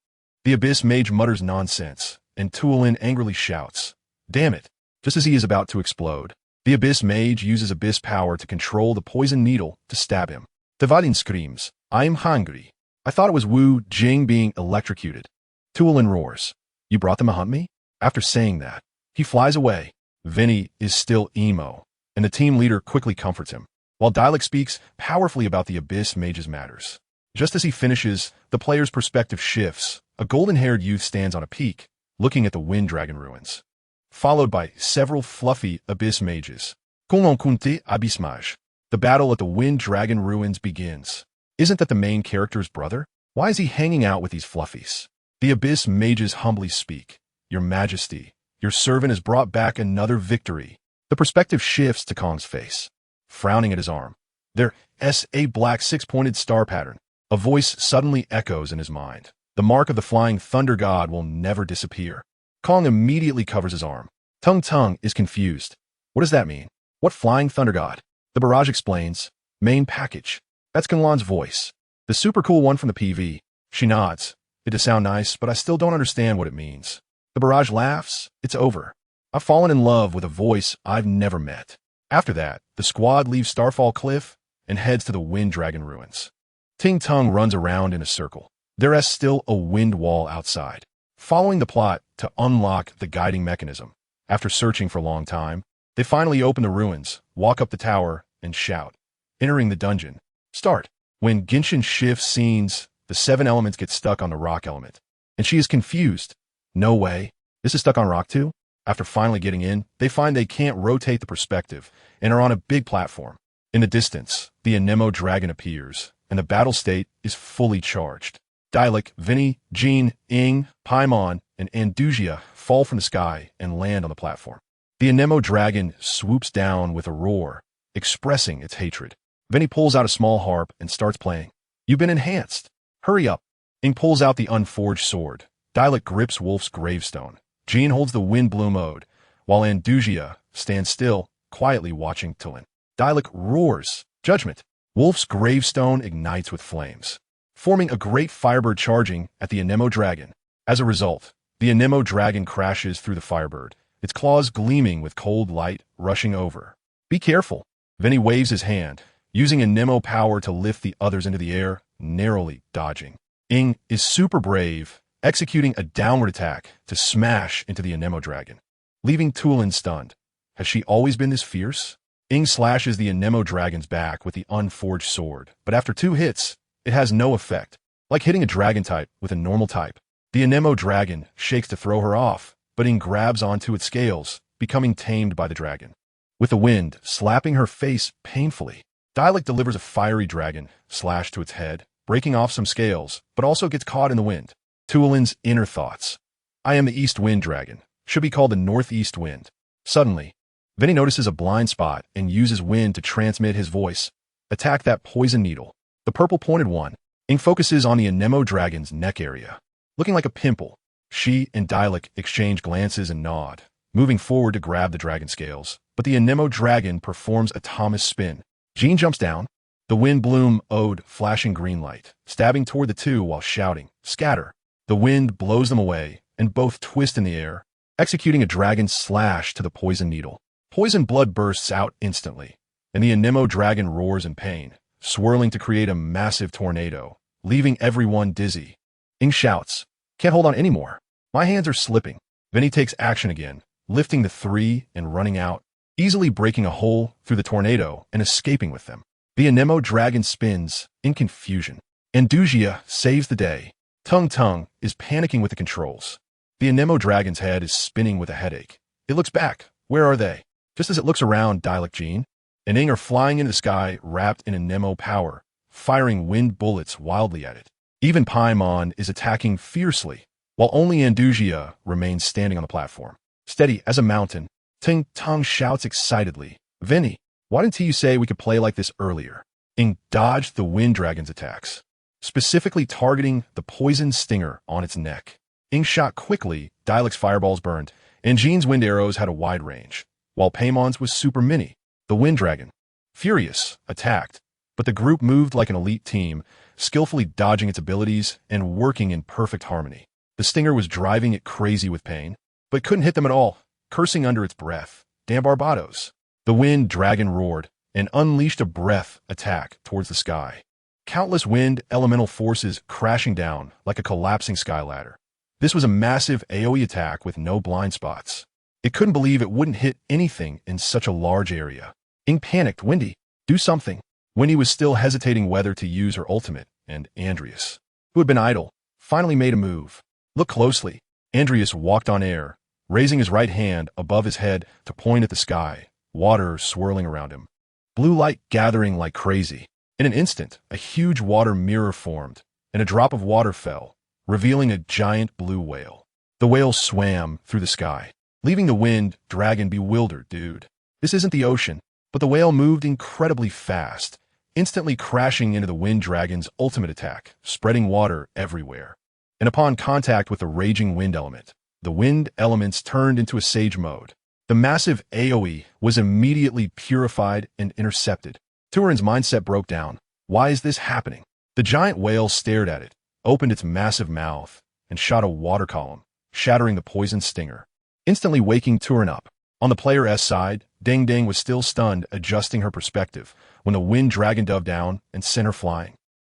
The Abyss Mage mutters nonsense, and Tuolin angrily shouts, "Damn it!" Just as he is about to explode. The Abyss Mage uses Abyss power to control the poison needle to stab him. Teyvat screams, "I'm hungry." I thought it was Wu Jing being electrocuted. Tuolin roars, "You brought them to hunt me?" After saying that, he flies away. Vinny is still emo, and the team leader quickly comforts him, while Dialect speaks powerfully about the Abyss Mage's matters. Just as he finishes, the player's perspective shifts. A golden-haired youth stands on a peak, looking at the Wind Dragon ruins, followed by several fluffy Abyss Mages. The battle at the Wind Dragon ruins begins. Isn't that the main character's brother? Why is he hanging out with these fluffies? The Abyss Mages humbly speak, "Your Majesty, your servant has brought back another victory." The perspective shifts to Kong's face, frowning at his arm. There's a black six-pointed star pattern. A voice suddenly echoes in his mind. The mark of the flying thunder god will never disappear. Kong immediately covers his arm. Tung is confused. What does that mean? What flying thunder god? The barrage explains, "Main package." That's GengLan's voice. The super cool one from the PV. She nods. "It does sound nice, but I still don't understand what it means." The barrage laughs. "It's over. I've fallen in love with a voice I've never met." After that, the squad leaves Starfall Cliff and heads to the Wind Dragon ruins. Tung runs around in a circle. There's still a wind wall outside. Following the plot to unlock the guiding mechanism, after searching for a long time, they finally open the ruins, walk up the tower, and shout, entering the dungeon. Start. When Genshin shifts scenes, the 7 elements get stuck on the rock element, and she is confused. No way. This is stuck on rock too? After finally getting in, they find they can't rotate the perspective and are on a big platform. In the distance, the Anemo dragon appears, and the battle state is fully charged. Dialect, Vinny, Jean, Ing, Paimon, and Andujia fall from the sky and land on the platform. The Anemo dragon swoops down with a roar, expressing its hatred. Vinny pulls out a small harp and starts playing. "You've been enhanced. Hurry up." Ing pulls out the unforged sword. Dialect grips Wolf's gravestone. Jean holds the wind bloom ode, while Andujia stands still, quietly watching Tuolin. Dialect roars, "Judgment." Wolf's gravestone ignites with flames, forming a great firebird charging at the Anemo dragon. As a result, the Anemo dragon crashes through the firebird, its claws gleaming with cold light rushing over. "Be careful." Vinny waves his hand, using Anemo power to lift the others into the air, narrowly dodging. Ing is super brave, executing a downward attack to smash into the Anemo dragon, leaving Tuolin stunned. Has she always been this fierce? Ing slashes the Anemo dragon's back with the unforged sword, but after 2 hits, it has no effect, like hitting a dragon type with a normal type. The Anemo dragon shakes to throw her off, but Ing grabs onto its scales, becoming tamed by the dragon, with the wind slapping her face painfully. Dialect delivers a fiery dragon slash to its head, breaking off some scales, but also gets caught in the wind. Tuolin's inner thoughts. "I am the East Wind Dragon. Should be called the Northeast Wind." Suddenly, Vinny notices a blind spot and uses wind to transmit his voice. "Attack that poison needle." The purple-pointed one. Ing focuses on the Anemo dragon's neck area, looking like a pimple. She and Dialect exchange glances and nod, moving forward to grab the dragon scales, but the Anemo dragon performs a Thomas spin. Jean jumps down, the wind bloom ode flashing green light, stabbing toward the two while shouting, "Scatter." The wind blows them away, and both twist in the air, executing a dragon slash to the poison needle. Poison blood bursts out instantly, and the Anemo dragon roars in pain, swirling to create a massive tornado, leaving everyone dizzy. Ing shouts, "Can't hold on anymore. My hands are slipping." Vinny takes action again, lifting the 3 and running out, easily breaking a hole through the tornado and escaping with them. The Anemo dragon spins in confusion. Andujia saves the day. Tung is panicking with the controls. The Anemo dragon's head is spinning with a headache. It looks back. Where are they? Just as it looks around, Dialect Jean and Ing are flying into the sky wrapped in Anemo power, firing wind bullets wildly at it. Even Paimon is attacking fiercely, while only Andujia remains standing on the platform, steady as a mountain. Tung shouts excitedly, "Vinny, why didn't you say we could play like this earlier?" Ing dodged the wind dragon's attacks, specifically targeting the poison stinger on its neck. Ing shot quickly, Dialect's fireballs burned, and Jean's wind arrows had a wide range, while Paimon's was super mini. The wind dragon, furious, attacked, but the group moved like an elite team, skillfully dodging its abilities and working in perfect harmony. The stinger was driving it crazy with pain, but couldn't hit them at all, cursing under its breath. Damn Barbados. The wind dragon roared and unleashed a breath attack towards the sky. Countless wind elemental forces crashing down like a collapsing sky ladder. This was a massive AoE attack with no blind spots. It couldn't believe it wouldn't hit anything in such a large area. Ing panicked. Wendy, do something. Wendy was still hesitating whether to use her ultimate, and Andreas, who had been idle, finally made a move. Look closely. Andreas walked on air, raising his right hand above his head to point at the sky, water swirling around him. Blue light gathering like crazy. In an instant, a huge water mirror formed, and a drop of water fell, revealing a giant blue whale. The whale swam through the sky, leaving the wind dragon bewildered. Dude, this isn't the ocean. But the whale moved incredibly fast, instantly crashing into the wind dragon's ultimate attack, spreading water everywhere. And upon contact with the raging wind element, the wind elements turned into a sage mode. The massive AoE was immediately purified and intercepted. Turin's mindset broke down. Why is this happening? The giant whale stared at it, opened its massive mouth, and shot a water column, shattering the poison stinger, instantly waking Turin up. On the player's side, Ding Ding was still stunned, adjusting her perspective, when the wind dragon dove down and sent her flying.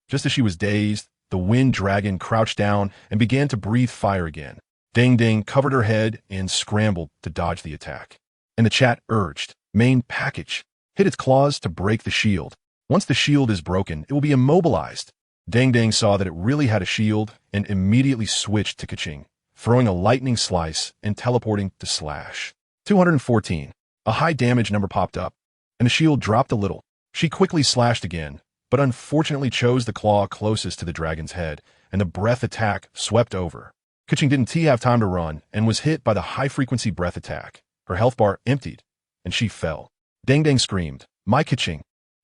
Just as she was dazed, the wind dragon crouched down and began to breathe fire again. Ding Ding covered her head and scrambled to dodge the attack. And the chat urged, main package, hit its claws to break the shield. Once the shield is broken, it will be immobilized. Ding Ding saw that it really had a shield and immediately switched to Kaching, throwing a lightning slice and teleporting to slash. 214. A high damage number popped up, and the shield dropped a little. She quickly slashed again, but unfortunately chose the claw closest to the dragon's head, and the breath attack swept over. Kaching didn't have time to run, and was hit by the high-frequency breath attack. Her health bar emptied, and she fell. Ding Ding screamed, "My Kaching!"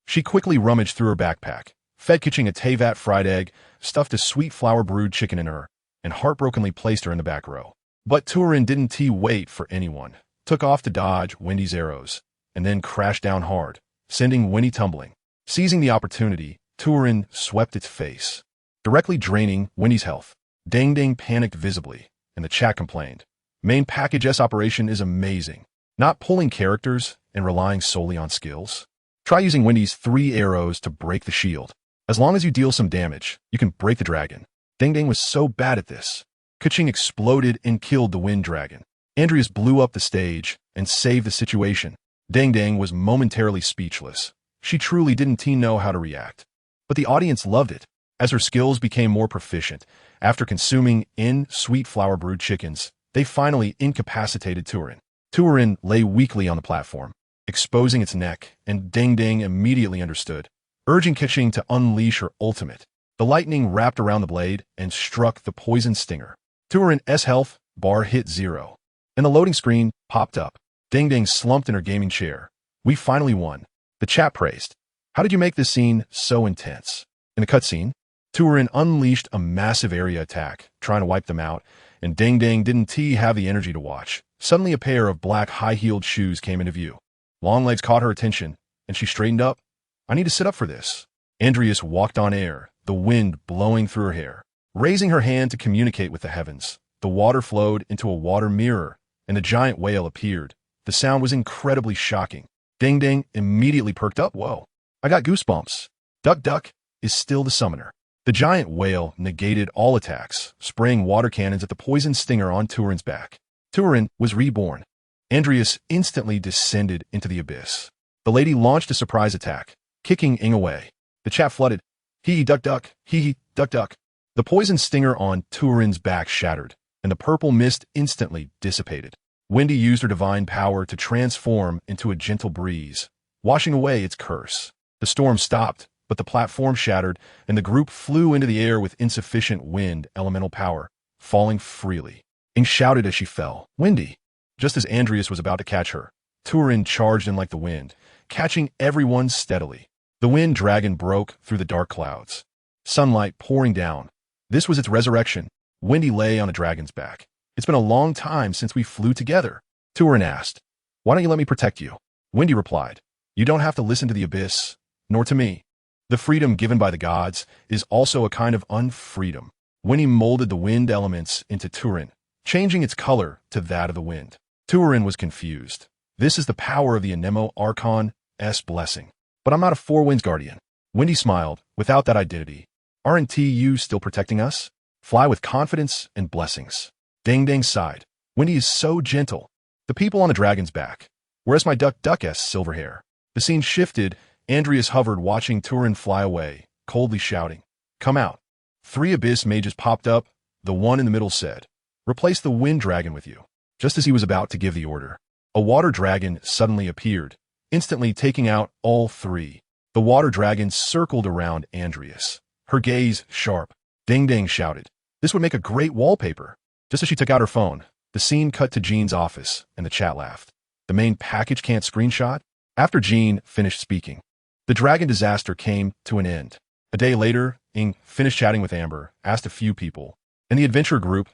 She quickly rummaged through her backpack, fed Kaching a Teyvat fried egg, stuffed a sweet flour brewed chicken in her, and heartbrokenly placed her in the back row. But Turin didn't wait for anyone. Took off to dodge Wendy's arrows, and then crashed down hard, sending Wendy tumbling. Seizing the opportunity, Turin swept its face, directly draining Wendy's health. Ding Ding panicked visibly, and the chat complained. Main package S operation is amazing. Not pulling characters and relying solely on skills. Try using Wendy's 3 arrows to break the shield. As long as you deal some damage, you can break the dragon. Ding Ding was so bad at this. Kaching exploded and killed the wind dragon. Andreas blew up the stage and saved the situation. Ding Ding was momentarily speechless. She truly didn't know how to react. But the audience loved it, as her skills became more proficient. After consuming sweet flour brewed chickens, they finally incapacitated Turin. Turin lay weakly on the platform, exposing its neck, and Ding Ding immediately understood, urging Kaching to unleash her ultimate. The lightning wrapped around the blade and struck the poison stinger. Turin's health bar hit 0. And the loading screen popped up. Ding Ding slumped in her gaming chair. We finally won. The chat praised. How did you make this scene so intense? In the cutscene, Turin unleashed a massive area attack, trying to wipe them out, and Ding Ding didn't have the energy to watch. Suddenly a pair of black high-heeled shoes came into view. Longlegs caught her attention, and she straightened up. I need to sit up for this. Andreas walked on air, the wind blowing through her hair. Raising her hand to communicate with the heavens, the water flowed into a water mirror, and a giant whale appeared. The sound was incredibly shocking. Ding Ding immediately perked up. Whoa, I got goosebumps. Duck is still the summoner. The giant whale negated all attacks, spraying water cannons at the poison stinger on Turin's back. Turin was reborn. Andreas instantly descended into the abyss. The lady launched a surprise attack, kicking Ing away. The chat flooded. Hee duck, hee duck. The poison stinger on Turin's back shattered, and the purple mist instantly dissipated. Wendy used her divine power to transform into a gentle breeze, washing away its curse. The storm stopped, but the platform shattered, and the group flew into the air with insufficient wind elemental power, falling freely. Ing shouted as she fell, Wendy! Just as Andreas was about to catch her, Turin charged in like the wind, catching everyone steadily. The wind dragon broke through the dark clouds, sunlight pouring down. This was its resurrection. Wendy lay on the dragon's back. It's been a long time since we flew together. Turin asked, why don't you let me protect you? Wendy replied, You don't have to listen to the abyss, nor to me. The freedom given by the gods is also a kind of unfreedom. When he molded the wind elements into Turin, changing its color to that of the wind. Turin was confused. This is the power of the Anemo Archon's blessing. But I'm not a Four Winds Guardian. Windy smiled. Without that identity, aren't you still protecting us? Fly with confidence and blessings. Dang sighed. Windy is so gentle. The people on the dragon's back. Where's my duck's silver hair? The scene shifted. Andreas hovered, watching Turin fly away, coldly shouting, "Come out." 3 abyss mages popped up. The one in the middle said, "Replace the wind dragon with you." Just as he was about to give the order, a water dragon suddenly appeared, instantly taking out all 3. The water dragon circled around Andreas, her gaze sharp. Dang shouted, "This would make a great wallpaper." Just as she took out her phone, the scene cut to Jean's office, and the chat laughed. The main package can't screenshot? After Jean finished speaking, the dragon disaster came to an end. A day later, Ing finished chatting with Amber, asked a few people, and the adventure group's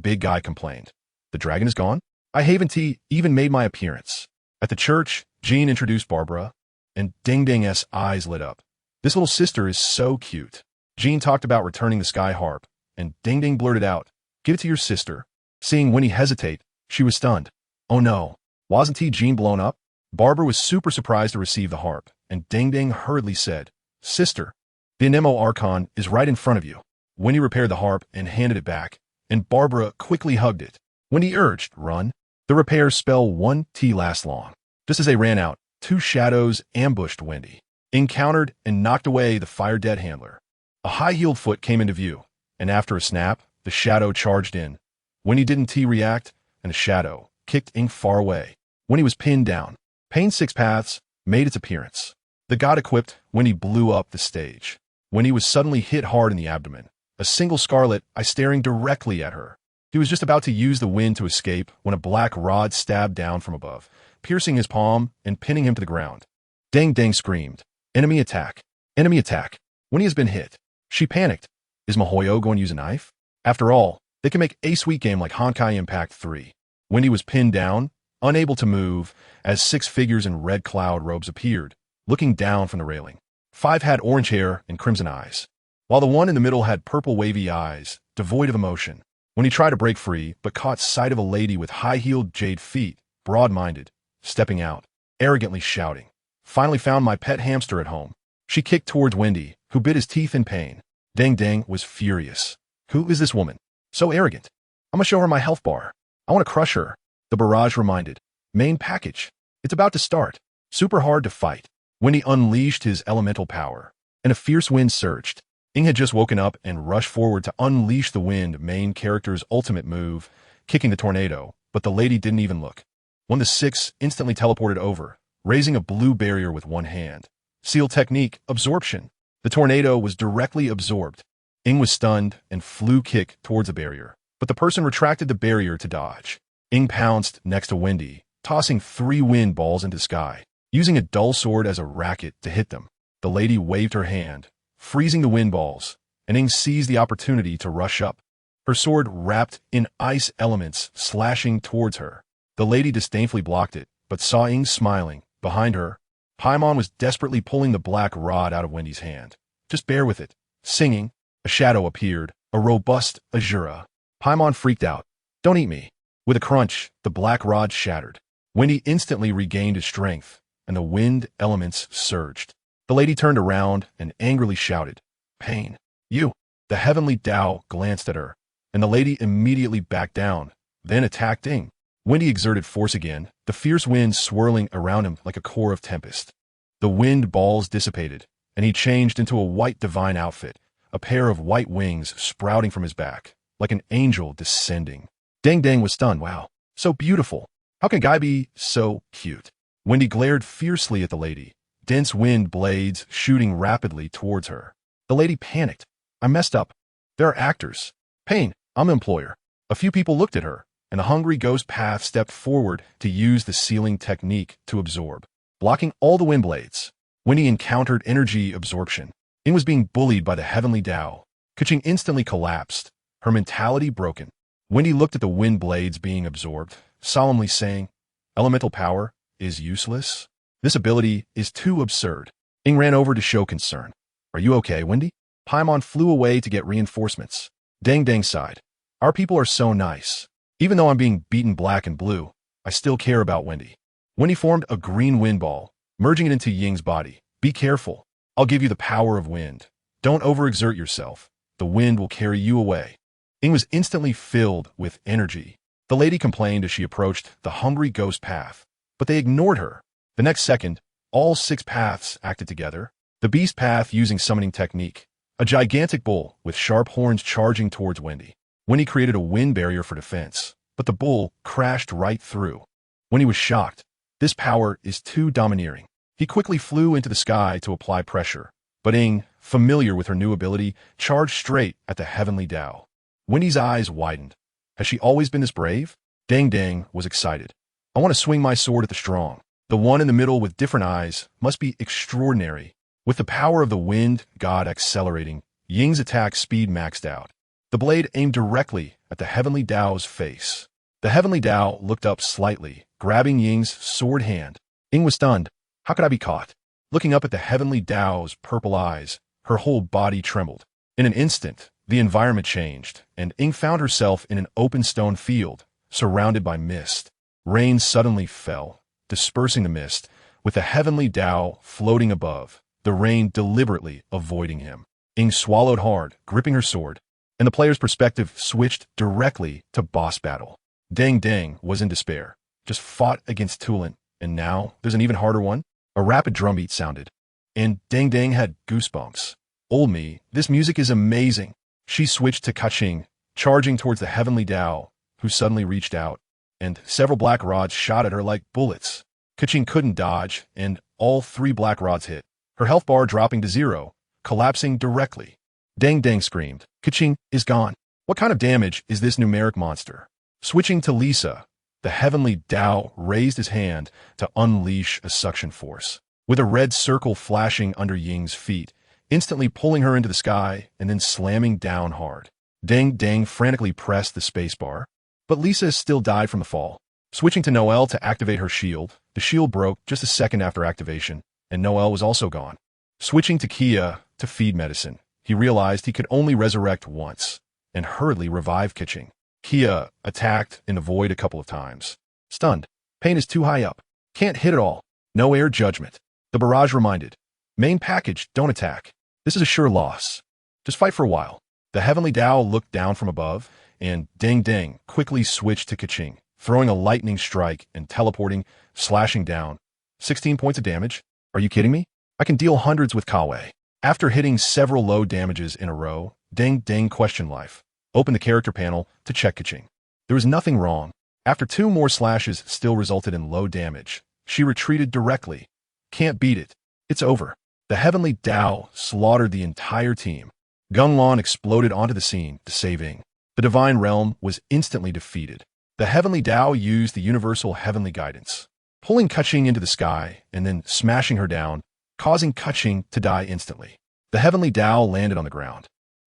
big guy complained. "The dragon is gone? I haven't even made my appearance." At the church, Jean introduced Barbara, and Dang's eyes lit up. "This little sister is so cute." Jean talked about returning the sky harp, and Dang blurted out, "Give it to your sister." Seeing Winnie hesitate, she was stunned. "Oh no, wasn't Jean blown up?" Barbara was super surprised to receive the harp, and Dang hurriedly said, "Sister, the Anemo Archon is right in front of you." Winnie repaired the harp and handed it back, and Barbara quickly hugged it. Winnie urged, "Run." The repair spell won't last long. Just as they ran out, 2 shadows ambushed Wendy, encountered and knocked away the fire-dead handler. A high-heeled foot came into view, and after a snap, the shadow charged in. Winnie didn't react, and the shadow kicked Ing far away. Winnie was pinned down. Pain's 6 Paths made its appearance. The god equipped Winnie blew up the stage. Winnie was suddenly hit hard in the abdomen, a single scarlet eye staring directly at her. He was just about to use the wind to escape when a black rod stabbed down from above, piercing his palm and pinning him to the ground. Dang screamed, "Enemy attack! Enemy attack!" Winnie has been hit. She panicked. Is Mihoyo going to use a knife? After all, they can make a sweet game like Honkai Impact 3. Winnie was pinned down, unable to move, as 6 figures in red cloud robes appeared, looking down from the railing. 5 had orange hair and crimson eyes, while the one in the middle had purple wavy eyes, devoid of emotion. When he tried to break free, but caught sight of a lady with high-heeled jade feet, broad-minded, stepping out, arrogantly shouting, "Finally found my pet hamster at home." She kicked towards Wendy, who bit his teeth in pain. Dang was furious. "Who is this woman? So arrogant. I'm gonna show her my health bar. I want to crush her." The barrage reminded. Main package. It's about to start. Super hard to fight. Wendy unleashed his elemental power, and a fierce wind surged. Ing had just woken up and rushed forward to unleash the wind, main character's ultimate move, kicking the tornado, but the lady didn't even look. One of the 6 instantly teleported over, raising a blue barrier with one hand. Seal technique, absorption. The tornado was directly absorbed. Ing was stunned and flew kick towards the barrier, but the person retracted the barrier to dodge. Ing pounced next to Wendy, tossing 3 wind balls into the sky, using a dull sword as a racket to hit them. The lady waved her hand, freezing the wind balls, and Ing seized the opportunity to rush up, her sword wrapped in ice elements slashing towards her. The lady disdainfully blocked it, but saw Ing smiling. Behind her, Paimon was desperately pulling the black rod out of Wendy's hand. "Just bear with it." Singing, a shadow appeared, a robust Azura. Paimon freaked out. "Don't eat me." With a crunch, the black rod shattered. Wendy instantly regained his strength, and the wind elements surged. The lady turned around and angrily shouted, "Pain, you!" The heavenly Tao glanced at her, and the lady immediately backed down, then attacked Ing. Wendy exerted force again, the fierce wind swirling around him like a core of tempest. The wind balls dissipated, and he changed into a white divine outfit, a pair of white wings sprouting from his back, like an angel descending. Dang was stunned. "Wow, so beautiful. How can a guy be so cute?" Wendy glared fiercely at the lady, dense wind blades shooting rapidly towards her. The lady panicked. "I messed up. There are actors. Pain, I'm the employer." A few people looked at her, and the hungry ghost path stepped forward to use the sealing technique to absorb, blocking all the wind blades. When he encountered energy absorption, Ing was being bullied by the heavenly Tao. Kuching instantly collapsed, her mentality broken. Wendy looked at the wind blades being absorbed, solemnly saying, "Elemental power is useless." This ability is too absurd. Ying ran over to show concern. Are you okay, Wendy? Paimon flew away to get reinforcements. Dang sighed. Our people are so nice. Even though I'm being beaten black and blue, I still care about Wendy. Wendy formed a green wind ball, merging it into Ying's body. Be careful. I'll give you the power of wind. Don't overexert yourself. The wind will carry you away. Ying was instantly filled with energy. The lady complained as she approached the hungry ghost path, but they ignored her. The next second, all 6 paths acted together. The beast path using summoning technique, a gigantic bull with sharp horns charging towards Wendy. Wendy created a wind barrier for defense, but the bull crashed right through. Wendy was shocked. This power is too domineering. He quickly flew into the sky to apply pressure, but Ying, familiar with her new ability, charged straight at the heavenly Tao. Wendy's eyes widened. Has she always been this brave? Dang was excited. I want to swing my sword at the strong. The one in the middle with different eyes must be extraordinary. With the power of the wind god accelerating, Ying's attack speed maxed out. The blade aimed directly at the heavenly Tao's face. The heavenly Tao looked up slightly, grabbing Ying's sword hand. Ying was stunned. How could I be caught? Looking up at the heavenly Tao's purple eyes, her whole body trembled. In an instant, the environment changed, and Ying found herself in an open stone field, surrounded by mist. Rain suddenly fell, dispersing the mist, with the heavenly Tao floating above, the rain deliberately avoiding him. Ying swallowed hard, gripping her sword, and the player's perspective switched directly to boss battle. Dang was in despair, just fought against Tulin, and now there's an even harder one? A rapid drumbeat sounded, and Dang had goosebumps. Old me, this music is amazing. She switched to Kaching, charging towards the heavenly Tao, who suddenly reached out, and several black rods shot at her like bullets. Kaching couldn't dodge, and all 3 black rods hit, her health bar dropping to 0, collapsing directly. Dang screamed. Kaching is gone. What kind of damage is this numeric monster? Switching to Lisa, the heavenly Tao raised his hand to unleash a suction force, with a red circle flashing under Ying's feet, instantly pulling her into the sky and then slamming down hard. Dang frantically pressed the spacebar, but Lisa still died from the fall. Switching to Noelle to activate her shield, the shield broke just a second after activation, and Noelle was also gone. Switching to Kia to feed medicine, he realized he could only resurrect once, and hurriedly revive Kaching. Kia attacked in the void a couple of times. Stunned. Pain is too high up. Can't hit at all. No air judgment. The barrage reminded. Main package, don't attack. This is a sure loss. Just fight for a while. The heavenly Tao looked down from above, and Dang quickly switched to Kaching, throwing a lightning strike and teleporting, slashing down. 16 points of damage? Are you kidding me? I can deal hundreds with Kawe. After hitting several low damages in a row, Dang questioned life. Opened the character panel to check Kaching. There was nothing wrong. After 2 more slashes still resulted in low damage, she retreated directly. Can't beat it. It's over. The heavenly Tao slaughtered the entire team. Gung Lan exploded onto the scene to save Ying. The divine realm was instantly defeated. The heavenly Tao used the universal heavenly guidance, pulling Kaching into the sky and then smashing her down, causing Kaching to die instantly. The heavenly Tao landed on the ground,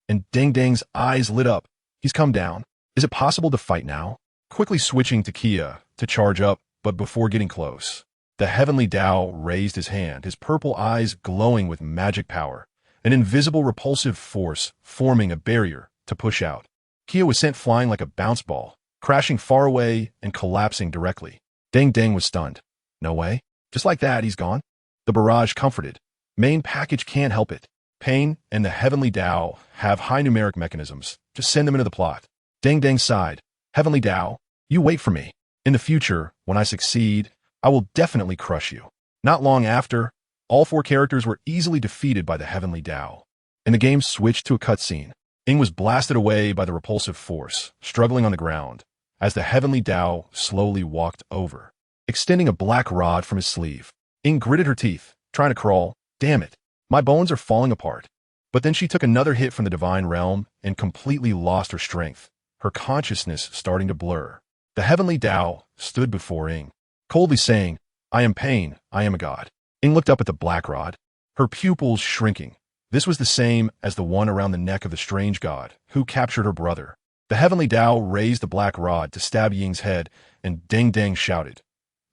and Dang's eyes lit up. He's come down. Is it possible to fight now? Quickly switching to Kia to charge up, but before getting close, the heavenly Tao raised his hand, his purple eyes glowing with magic power, an invisible repulsive force forming a barrier to push out. Kia was sent flying like a bounce ball, crashing far away and collapsing directly. Dang was stunned. No way. Just like that, he's gone. The barrage comforted. Main package can't help it. Pain and the heavenly Tao have high numeric mechanisms. Just send them into the plot. Dang sighed. Heavenly Tao, you wait for me. In the future, when I succeed, I will definitely crush you. Not long after, all 4 characters were easily defeated by the heavenly Tao, and the game switched to a cutscene. Ying was blasted away by the repulsive force, struggling on the ground, as the heavenly Tao slowly walked over, extending a black rod from his sleeve. Ying gritted her teeth, trying to crawl. Damn it. My bones are falling apart. But then she took another hit from the divine realm and completely lost her strength, her consciousness starting to blur. The heavenly Tao stood before Ying, coldly saying, I am pain, I am a god. Ying looked up at the black rod, her pupils shrinking. This was the same as the one around the neck of the strange god who captured her brother. The heavenly Tao raised the black rod to stab Ying's head, and Dang shouted,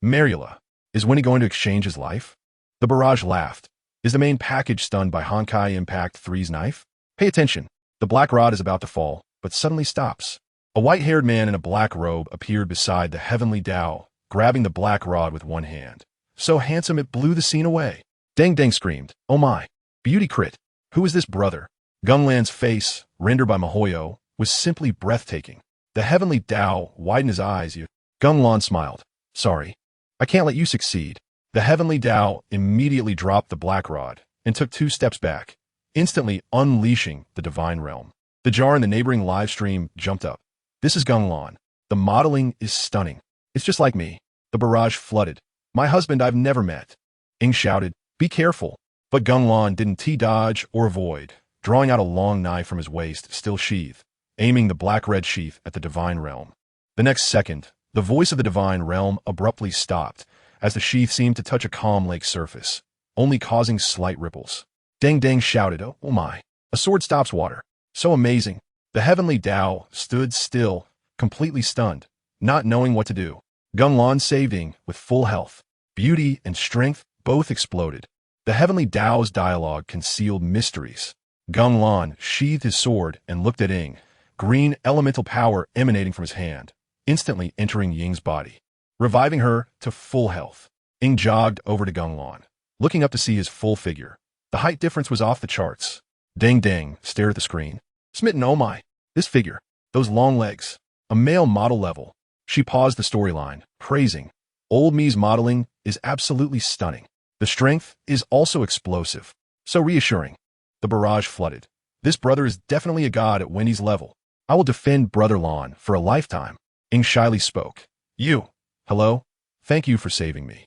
Marula. Is Winnie going to exchange his life? The barrage laughed. Is the main package stunned by Honkai Impact 3's knife? Pay attention. The black rod is about to fall, but suddenly stops. A white-haired man in a black robe appeared beside the heavenly Tao, grabbing the black rod with one hand. So handsome it blew the scene away. Dang Dang screamed, "Oh my! Beauty crit! Who is this brother?" Gung Lan's face, rendered by Mihoyo, was simply breathtaking. The heavenly Tao widened his eyes. Gung Lan smiled. "Sorry. I can't let you succeed." The heavenly Tao immediately dropped the black rod and took 2 steps back, instantly unleashing the divine realm. The jar in the neighboring live stream jumped up. "This is Gung Lan. The modeling is stunning. It's just like me." The barrage flooded. "My husband I've never met." Ing shouted, "Be careful." But Gung Lan didn't dodge or avoid, drawing out a long knife from his waist, still sheathed, aiming the black-red sheath at the divine realm. The next second, the voice of the divine realm abruptly stopped, as the sheath seemed to touch a calm lake surface, only causing slight ripples. Dang Dang shouted, "Oh my! A sword stops water. So amazing." The heavenly Tao stood still, completely stunned, not knowing what to do. Gung Lan saved Ing with full health. Beauty and strength both exploded. The heavenly Tao's dialogue concealed mysteries. Gung Lan sheathed his sword and looked at Ing, green elemental power emanating from his hand, instantly entering Ying's body, reviving her to full health. Ing jogged over to Gung Lan, looking up to see his full figure. The height difference was off the charts. Dang Dang stared at the screen. Smitten, "Oh my! This figure, those long legs, a male model level." She paused the storyline, praising, "Old me's modeling is absolutely stunning. The strength is also explosive. So reassuring." The barrage flooded. "This brother is definitely a god at Wendy's level. I will defend Brother Lan for a lifetime." Ing shyly spoke. "You. Hello? Thank you for saving me."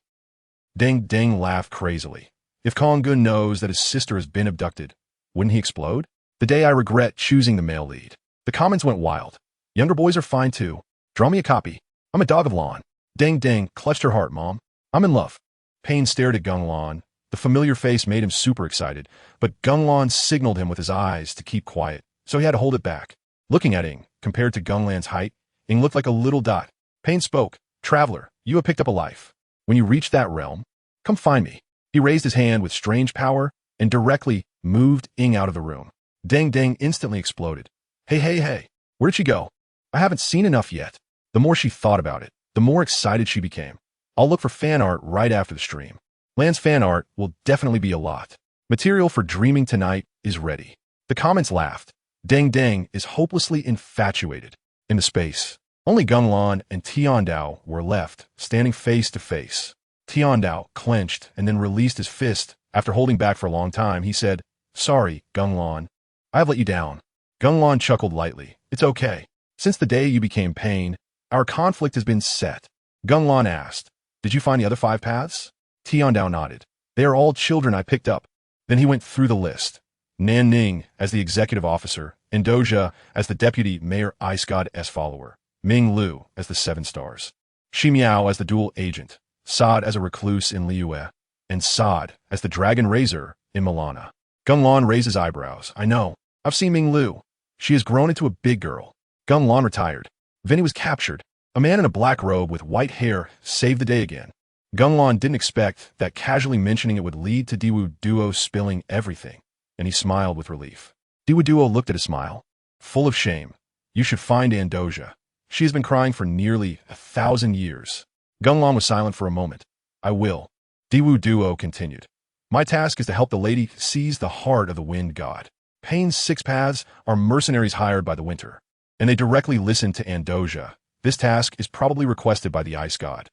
Dang Dang laughed crazily. If Kong Gun knows that his sister has been abducted, wouldn't he explode? "The day I regret choosing the male lead." The comments went wild. "Younger boys are fine too. Draw me a copy. I'm a dog of Lan." Dang Dang clutched her heart, "Mom. I'm in love." Pain stared at Gung Lan. The familiar face made him super excited, but Gung Lan signaled him with his eyes to keep quiet, so he had to hold it back. Looking at Ing, compared to Gung Lan's height, Ing looked like a little dot. Pain spoke. "Traveler, you have picked up a life. When you reach that realm, come find me." He raised his hand with strange power and directly moved Ing out of the room. Dang Dang instantly exploded. Hey, where did she go? I haven't seen enough yet." The more she thought about it, the more excited she became. "I'll look for fan art right after the stream. Lan's fan art will definitely be a lot. Material for dreaming tonight is ready." The comments laughed. Dang Dang is hopelessly infatuated. In the space, only Gung Lan and Tiandao were left, standing face to face. Tiandao clenched and then released his fist. After holding back for a long time, he said, "Sorry, Gung Lan. I have let you down." Gung Lan chuckled lightly. "It's okay. Since the day you became Pain, our conflict has been set." Gung Lan asked, "Did you find the other 5 paths?" Tiandao nodded. "They are all children I picked up." Then he went through the list. Nan Ning as the executive officer, Andujia as the deputy mayor ice god's follower, Ming Lu as the 7 stars, Shi Miao as the dual agent, Sad as a recluse in Liyue, and Sad as the dragon raiser in Milana. Gung Lan raised his eyebrows. "I know. I've seen Ming Lu. She has grown into a big girl." Gung Lan retired. Vinny was captured. A man in a black robe with white hair saved the day again. Gung Lan didn't expect that casually mentioning it would lead to Diwuduo spilling everything, and he smiled with relief. Diwuduo looked at his smile, full of shame. "You should find Andujia. She has been crying for nearly 1,000 years." Gung Lan was silent for a moment. "I will." Diwuduo continued. "My task is to help the lady seize the heart of the wind god. Pain's 6 paths are mercenaries hired by the winter, and they directly listen to Andujia. This task is probably requested by the ice god."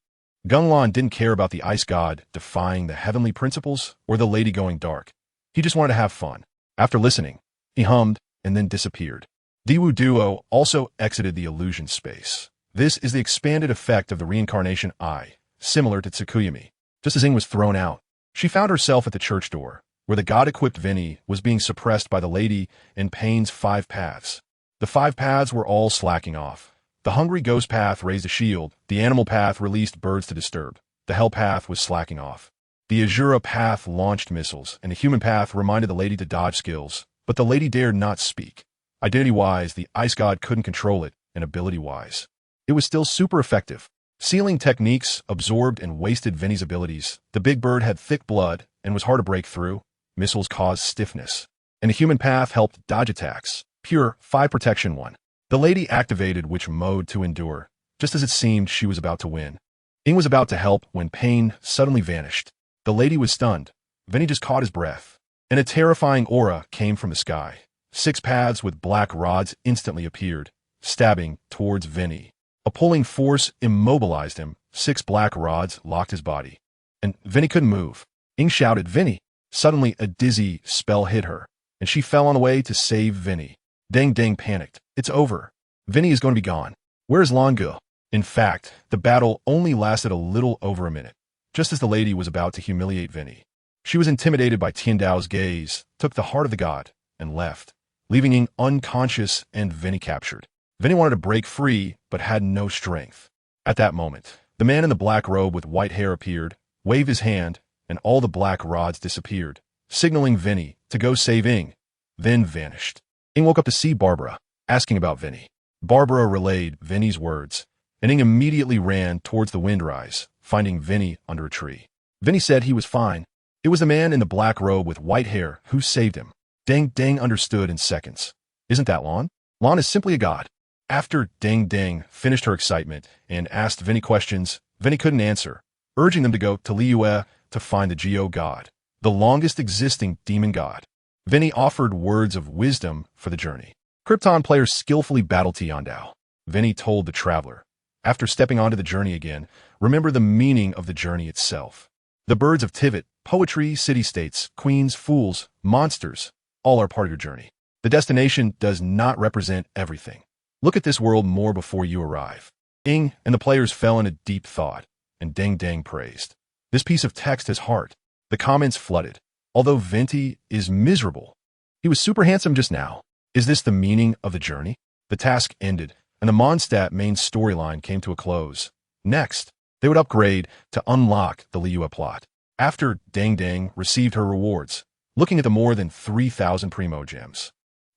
Gung Lan didn't care about the ice god defying the heavenly principles or the lady going dark. He just wanted to have fun. After listening, he hummed and then disappeared. Diwuduo also exited the illusion space. This is the expanded effect of the reincarnation eye, similar to Tsukuyami. Just as Ing was thrown out, she found herself at the church door, where the god-equipped Vinny was being suppressed by the lady in Pain's 5 paths. The 5 paths were all slacking off. The hungry ghost path raised a shield, the animal path released birds to disturb, the hell path was slacking off. The Azura path launched missiles, and the human path reminded the lady to dodge skills, but the lady dared not speak. Identity-wise, the ice god couldn't control it, and ability-wise, it was still super effective. Sealing techniques absorbed and wasted Vinny's abilities. The big bird had thick blood and was hard to break through. Missiles caused stiffness. And the human path helped dodge attacks. Pure 5 protection 1. The lady activated which mode to endure, just as it seemed she was about to win. Ing was about to help when pain suddenly vanished. The lady was stunned. Vinny just caught his breath. And a terrifying aura came from the sky. 6 paths with black rods instantly appeared, stabbing towards Vinny. A pulling force immobilized him. 6 black rods locked his body. And Vinny couldn't move. Ing shouted, "Vinny!" Suddenly, a dizzy spell hit her, and she fell on the way to save Vinny. Dang Dang panicked. It's over. Vinny is going to be gone. Where's Liyue? In fact, the battle only lasted a little over a minute, just as the lady was about to humiliate Vinny. She was intimidated by Tiandao's gaze, took the heart of the god, and left, leaving Ing unconscious and Vinny captured. Vinny wanted to break free, but had no strength. At that moment, the man in the black robe with white hair appeared, waved his hand, and all the black rods disappeared, signaling Vinny to go save Ing, then vanished. Ing woke up to see Barbara, asking about Vinny. Barbara relayed Vinny's words, and Ing immediately ran towards the windrise, finding Vinny under a tree. Vinny said he was fine. It was the man in the black robe with white hair who saved him. Dang Dang understood in seconds. Isn't that Lan? Lan is simply a god. After Dang Dang finished her excitement and asked Vinny questions, Vinny couldn't answer, urging them to go to Liyue to find the Geo god, the longest existing demon god. Vinny offered words of wisdom for the journey. Krypton players skillfully battled Tiandao. Vinny told the traveler, after stepping onto the journey again, remember the meaning of the journey itself. The birds of Teyvat, poetry, city-states, queens, fools, monsters, all are part of your journey. The destination does not represent everything. Look at this world more before you arrive. Ing and the players fell into deep thought, and Dang Dang praised. This piece of text has heart. The comments flooded. Although Venti is miserable, he was super handsome just now. Is this the meaning of the journey? The task ended, and the Mondstadt main storyline came to a close. Next, they would upgrade to unlock the Liyue plot. After Dang Dang received her rewards, looking at the more than 3,000 Primo Gems.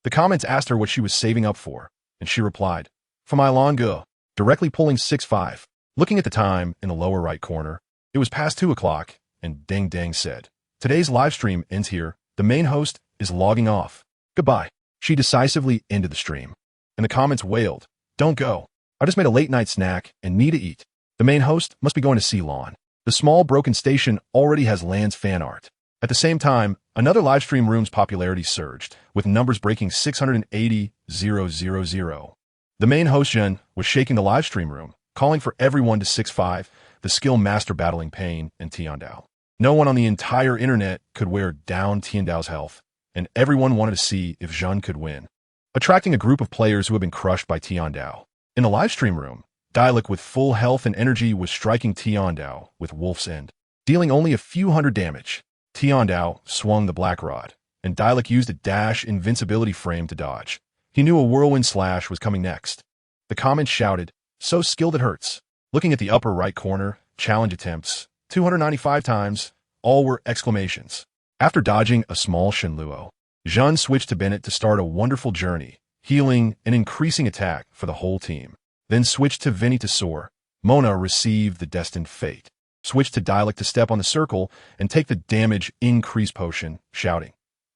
The comments asked her what she was saving up for, and she replied, "For my Liyue," directly pulling 6-5. Looking at the time in the lower right corner, it was past 2 o'clock, and Dang Dang said, "Today's livestream ends here. The main host is logging off. Goodbye." She decisively ended the stream, and the comments wailed, "Don't go. I just made a late-night snack and need to eat." The main host must be going to see Lan. The small broken station already has Lan's fan art. At the same time, another livestream room's popularity surged, with numbers breaking 680,000. The main host Zhen was shaking the livestream room, calling for everyone to 6-5, the skill master battling Pain and Tiandao. No one on the entire internet could wear down Tiandao's health, and everyone wanted to see if Zhen could win, attracting a group of players who had been crushed by Tiandao. In the livestream room, Dialek with full health and energy was striking Tiandao with Wolf's End, dealing only a few hundred damage. Tiandao swung the black rod, and Dialek used a dash invincibility frame to dodge. He knew a whirlwind slash was coming next. The comments shouted, "So skilled it hurts." Looking at the upper right corner, challenge attempts, 295 times, all were exclamations. After dodging a small Shenluo, Zhen switched to Bennett to start a wonderful journey, healing and increasing attack for the whole team. Then switched to Vinny to soar. Mona received the destined fate. Switched to Dialek to step on the circle and take the damage increase potion, shouting,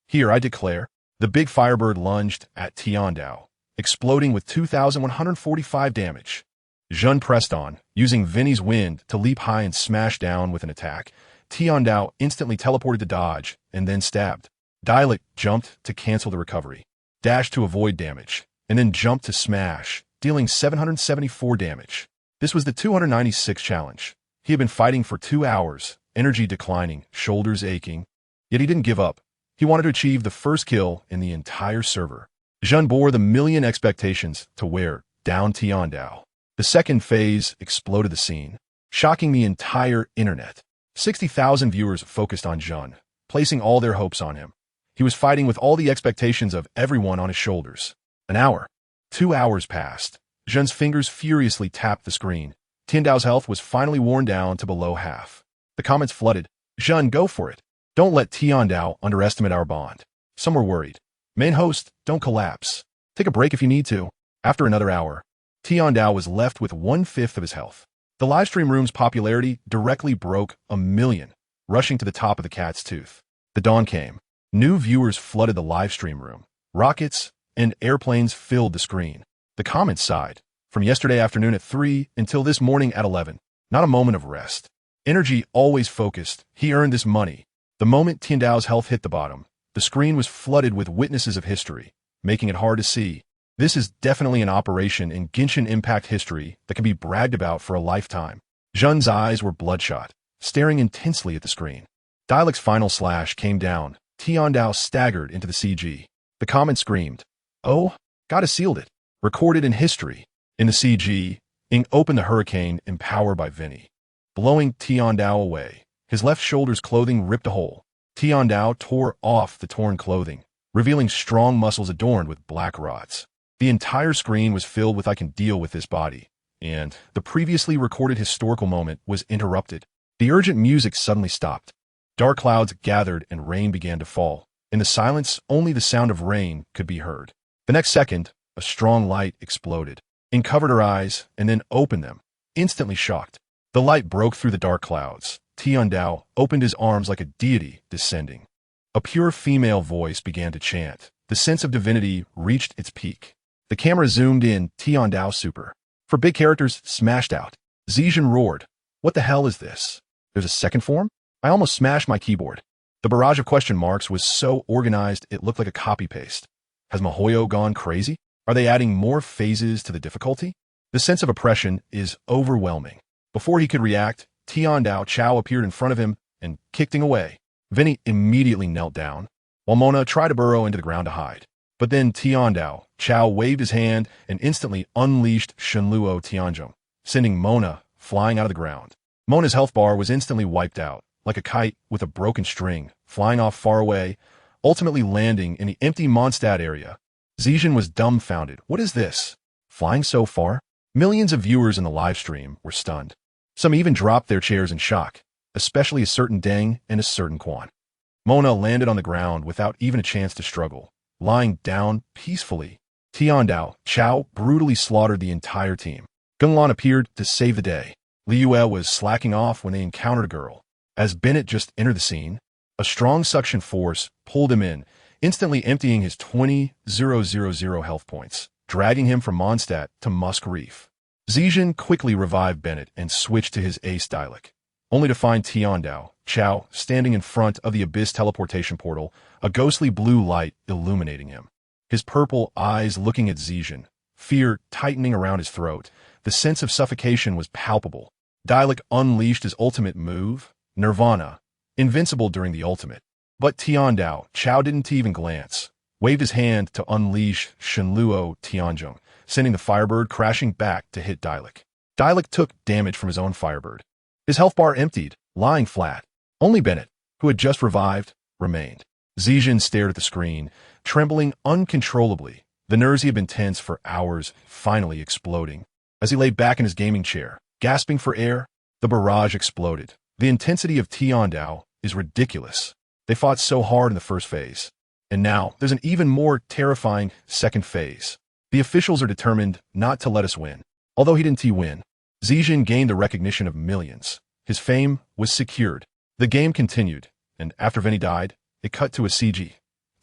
"Here, I declare." The big firebird lunged at Tiandao, exploding with 2,145 damage. Zhen pressed on, using Vinny's wind to leap high and smash down with an attack. Tiandao instantly teleported to dodge and then stabbed. Dialek jumped to cancel the recovery, dashed to avoid damage, and then jumped to smash, dealing 774 damage. This was the 296 challenge. He had been fighting for 2 hours, energy declining, shoulders aching, yet he didn't give up. He wanted to achieve the first kill in the entire server. Zhen bore the million expectations to wear down Tiandao. The second phase exploded the scene, shocking the entire internet. 60,000 viewers focused on Zhen, placing all their hopes on him. He was fighting with all the expectations of everyone on his shoulders. An hour. 2 hours passed. Zhen's fingers furiously tapped the screen. Tiandao's health was finally worn down to below half. The comments flooded. "Zhen, go for it. Don't let Tiandao underestimate our bond." Some were worried. "Main host, don't collapse. Take a break if you need to." After another hour, Tiandao was left with 1/5 of his health. The livestream room's popularity directly broke 1 million, rushing to the top of the cat's tooth. The dawn came. New viewers flooded the livestream room. Rockets and airplanes filled the screen. The comments sighed. From yesterday afternoon at 3 until this morning at 11. Not a moment of rest. Energy always focused. He earned this money. The moment Tiandao's health hit the bottom, the screen was flooded with witnesses of history, making it hard to see. This is definitely an operation in Genshin Impact history that can be bragged about for a lifetime. Zhen's eyes were bloodshot, staring intensely at the screen. Dialect's final slash came down. Tiandao staggered into the CG. The comment screamed, "Oh, gotta sealed it." Recorded in history. In the CG, Ing opened the hurricane empowered by Vinny, blowing Tiandao away. His left shoulder's clothing ripped a hole. Tiandao tore off the torn clothing, revealing strong muscles adorned with black rods. The entire screen was filled with "I can deal with this body," and the previously recorded historical moment was interrupted. The urgent music suddenly stopped. Dark clouds gathered and rain began to fall. In the silence, only the sound of rain could be heard. The next second, a strong light exploded. Ing covered her eyes and then opened them, instantly shocked. The light broke through the dark clouds. Tiandao opened his arms like a deity descending. A pure female voice began to chant. The sense of divinity reached its peak. The camera zoomed in. Tiandao super. For big characters, smashed out. Zizhen roared. "What the hell is this? There's a second form?" I almost smashed my keyboard. The barrage of question marks was so organized it looked like a copy-paste. Has Mihoyo gone crazy? Are they adding more phases to the difficulty? The sense of oppression is overwhelming. Before he could react, Tiandao Chao appeared in front of him and kicked him away. Vinny immediately knelt down, while Mona tried to burrow into the ground to hide. But then Tiandao Chao waved his hand and instantly unleashed Shenluo Tianzhong, sending Mona flying out of the ground. Mona's health bar was instantly wiped out, like a kite with a broken string, flying off far away, ultimately landing in the empty Mondstadt area. Zizhen was dumbfounded. What is this? Flying so far? Millions of viewers in the livestream were stunned. Some even dropped their chairs in shock, especially a certain Deng and a certain Quan. Mona landed on the ground without even a chance to struggle, lying down peacefully. Tiandao Chao brutally slaughtered the entire team. Gung Lan appeared to save the day. Liyue was slacking off when they encountered a girl. As Bennett just entered the scene, a strong suction force pulled him in, instantly emptying his 20,000 health points, dragging him from Mondstadt to Musk Reef. Zizhen quickly revived Bennett and switched to his ace dialect, only to find Tiandao Chao standing in front of the Abyss teleportation portal, a ghostly blue light illuminating him. His purple eyes looking at Zizhen, fear tightening around his throat. The sense of suffocation was palpable. Dialect unleashed his ultimate move, Nirvana, invincible during the ultimate. But Tiandao Chao didn't even glance, waved his hand to unleash Shenluo Tianzhong, sending the Firebird crashing back to hit Dialect. Dialect took damage from his own Firebird. His health bar emptied, lying flat. Only Bennett, who had just revived, remained. Zizhen stared at the screen, trembling uncontrollably. The nerves he had been tense for hours finally exploding. As he lay back in his gaming chair, gasping for air, the barrage exploded. The intensity of Tiandao is ridiculous. They fought so hard in the first phase. And now, there's an even more terrifying second phase. The officials are determined not to let us win. Although he didn't win, Zizhen gained the recognition of millions. His fame was secured. The game continued, and after Vinny died, it cut to a CG.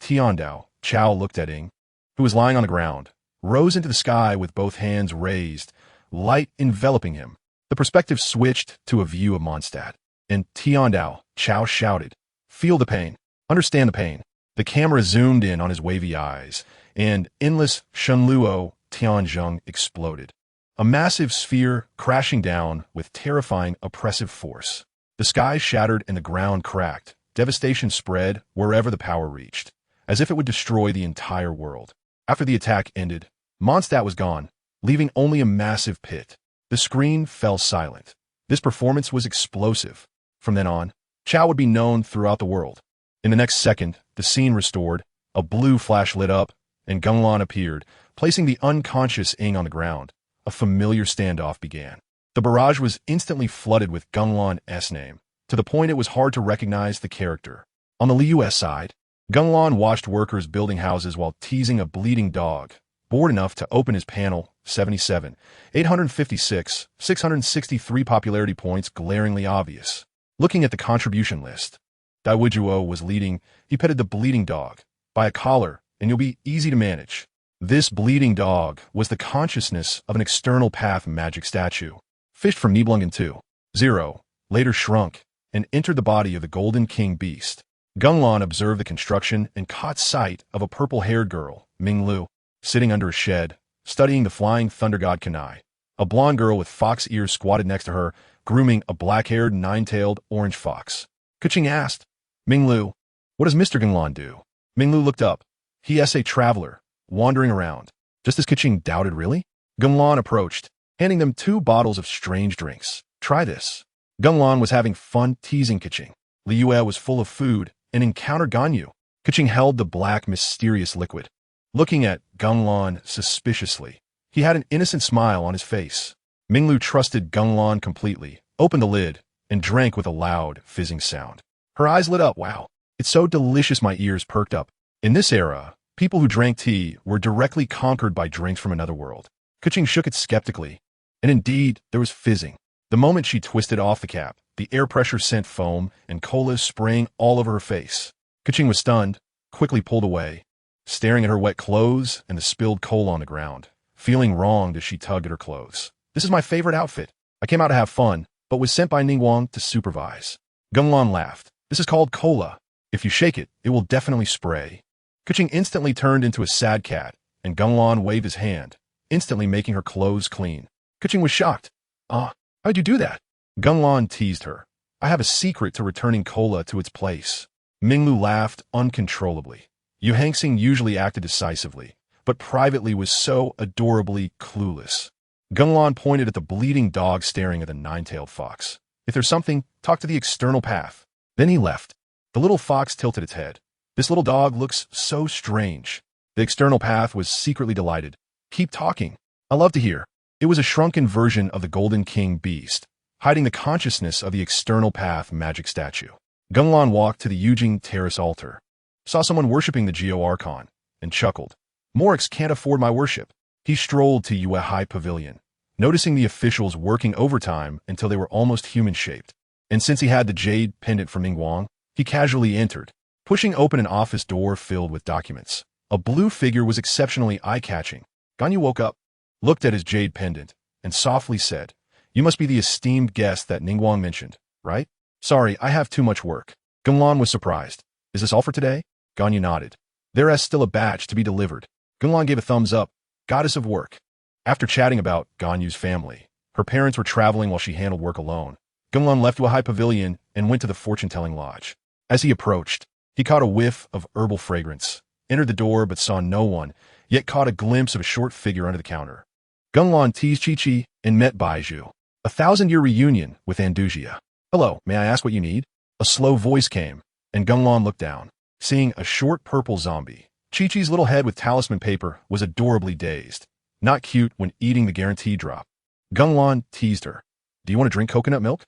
Tiandao Chao looked at Ing, who was lying on the ground, rose into the sky with both hands raised, light enveloping him. The perspective switched to a view of Mondstadt, and Tiandao Chao shouted, "Feel the pain. Understand the pain." The camera zoomed in on his wavy eyes, and endless Shenluo Tianzhong exploded. A massive sphere crashing down with terrifying oppressive force. The sky shattered and the ground cracked. Devastation spread wherever the power reached, as if it would destroy the entire world. After the attack ended, Mondstadt was gone, leaving only a massive pit. The screen fell silent. This performance was explosive. From then on, Chao would be known throughout the world. In the next second, the scene restored, a blue flash lit up, and Gung Lan appeared, placing the unconscious Ing on the ground. A familiar standoff began. The barrage was instantly flooded with Gung Lan's name, to the point it was hard to recognize the character. On the Liyue side, Gung Lan watched workers building houses while teasing a bleeding dog. bored enough to open his panel 77, 856, 663 popularity points glaringly obvious. Looking at the contribution list, Diwuduo was leading. He petted the bleeding dog. Buy a collar, and you'll be easy to manage. This bleeding dog was the consciousness of an external path magic statue. Fished from Nibelungen 2.0, later shrunk, and entered the body of the Golden King Beast. Gung Lan observed the construction and caught sight of a purple-haired girl, Minglu, sitting under a shed, studying the flying thunder god Kanai. A blonde girl with fox ears squatted next to her, grooming a black-haired, nine-tailed orange fox. Keqing asked, Minglu, what does Mr. Gung Lan do? Minglu looked up. He is a traveler, wandering around. Just as Keqing doubted, really? Gung Lan approached, handing them 2 bottles of strange drinks. Try this. Gung Lan was having fun teasing Keqing. Liyue was full of food and encountered Ganyu. Keqing held the black, mysterious liquid. Looking at Gung Lan suspiciously, he had an innocent smile on his face. Minglu trusted Gung Lan completely, opened the lid, and drank with a loud, fizzing sound. Her eyes lit up. Wow, it's so delicious my ears perked up. In this era, people who drank tea were directly conquered by drinks from another world. Keqing shook it skeptically, and indeed, there was fizzing. The moment she twisted off the cap, the air pressure sent foam and colas spraying all over her face. Keqing was stunned, quickly pulled away, staring at her wet clothes and the spilled cola on the ground. Feeling wronged as she tugged at her clothes. This is my favorite outfit. I came out to have fun, but was sent by Ningguang to supervise. Gung Lan laughed. This is called cola. If you shake it, it will definitely spray. Keqing instantly turned into a sad cat, and Gung Lan waved his hand, instantly making her clothes clean. Keqing was shocked. How'd you do that? Gung Lan teased her. I have a secret to returning cola to its place. Minglu laughed uncontrollably. Yu Hangxing usually acted decisively, but privately was so adorably clueless. Gung Lan pointed at the bleeding dog staring at the nine-tailed fox. If there's something, talk to the external path. Then he left. The little fox tilted its head. This little dog looks so strange. The external path was secretly delighted. Keep talking. I love to hear. It was a shrunken version of the Golden King Beast, hiding the consciousness of the external path magic statue. Gung Lan walked to the Yujing Terrace altar, saw someone worshipping the Geo Archon, and chuckled. Morix can't afford my worship. He strolled to Yue High Pavilion, noticing the officials working overtime until they were almost human-shaped. And since he had the jade pendant from Ningguang, he casually entered, pushing open an office door filled with documents. A blue figure was exceptionally eye-catching. Ganyu woke up, looked at his jade pendant, and softly said, You must be the esteemed guest that Ningguang mentioned, right? Sorry, I have too much work. Gung Lan was surprised. Is this all for today? Ganyu nodded. There is still a batch to be delivered. Gung Lan gave a thumbs up. Goddess of work. After chatting about Ganyu's family, her parents were traveling while she handled work alone. Gung Lan left to a high pavilion and went to the fortune-telling lodge. As he approached, he caught a whiff of herbal fragrance, entered the door but saw no one, yet caught a glimpse of a short figure under the counter. Gung Lan teased Chi-Chi and met Baizhu. A 1,000-year reunion with Andujia. Hello, may I ask what you need? A slow voice came, and Gung Lan looked down, seeing a short purple zombie. Chi-Chi's little head with talisman paper was adorably dazed. Not cute when eating the guarantee drop. Gung Lan teased her. Do you want to drink coconut milk?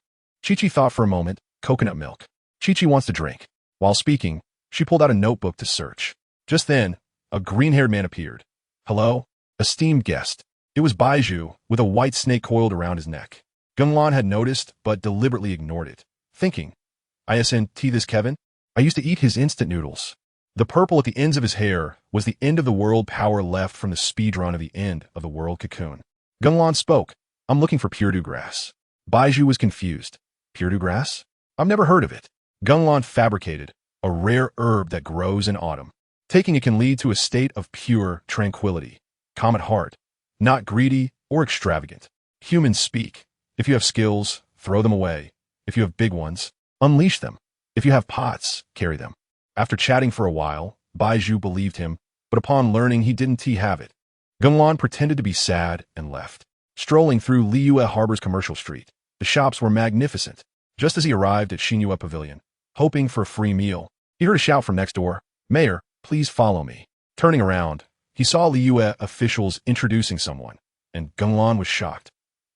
Chi-Chi thought for a moment. Coconut milk. Chi-Chi wants to drink. While speaking, she pulled out a notebook to search. Just then, a green-haired man appeared. Hello, esteemed guest. It was Baizhu, with a white snake coiled around his neck. Gung Lan had noticed, but deliberately ignored it, thinking, ISNT this Kevin? I used to eat his instant noodles. The purple at the ends of his hair was the end of the world power left from the speedrun of the end of the world cocoon. Gung Lan spoke. I'm looking for Purdu grass. Baizhu was confused. Purdu grass? I've never heard of it. Gung Lan fabricated, a rare herb that grows in autumn. Taking it can lead to a state of pure tranquility. Calm at heart, not greedy or extravagant. Humans speak. If you have skills, throw them away. If you have big ones, unleash them. If you have pots, carry them. After chatting for a while, Baizhu believed him, but upon learning he didn't have it. Gung Lan pretended to be sad and left. Strolling through Liyue Harbor's commercial street, the shops were magnificent. Just as he arrived at Xinyue Pavilion, hoping for a free meal, he heard a shout from next door, Mayor, please follow me. Turning around, he saw Liyue officials introducing someone, and Gung Lan was shocked.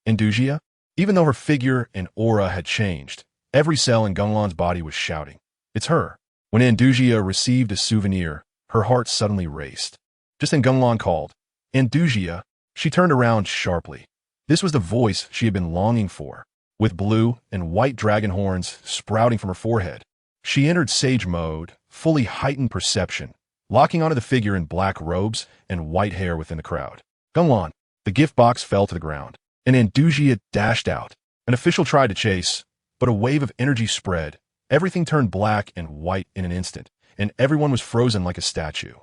Andujia? Even though her figure and aura had changed, every cell in Gung Lan's body was shouting, It's her. When Andujia received a souvenir, her heart suddenly raced. Just then Gung Lan called, Andujia, she turned around sharply. This was the voice she had been longing for, with blue and white dragon horns sprouting from her forehead. She entered sage mode, fully heightened perception, locking onto the figure in black robes and white hair within the crowd. Gung Lan. The gift box fell to the ground, and Andujia dashed out. An official tried to chase, but a wave of energy spread. Everything turned black and white in an instant, and everyone was frozen like a statue.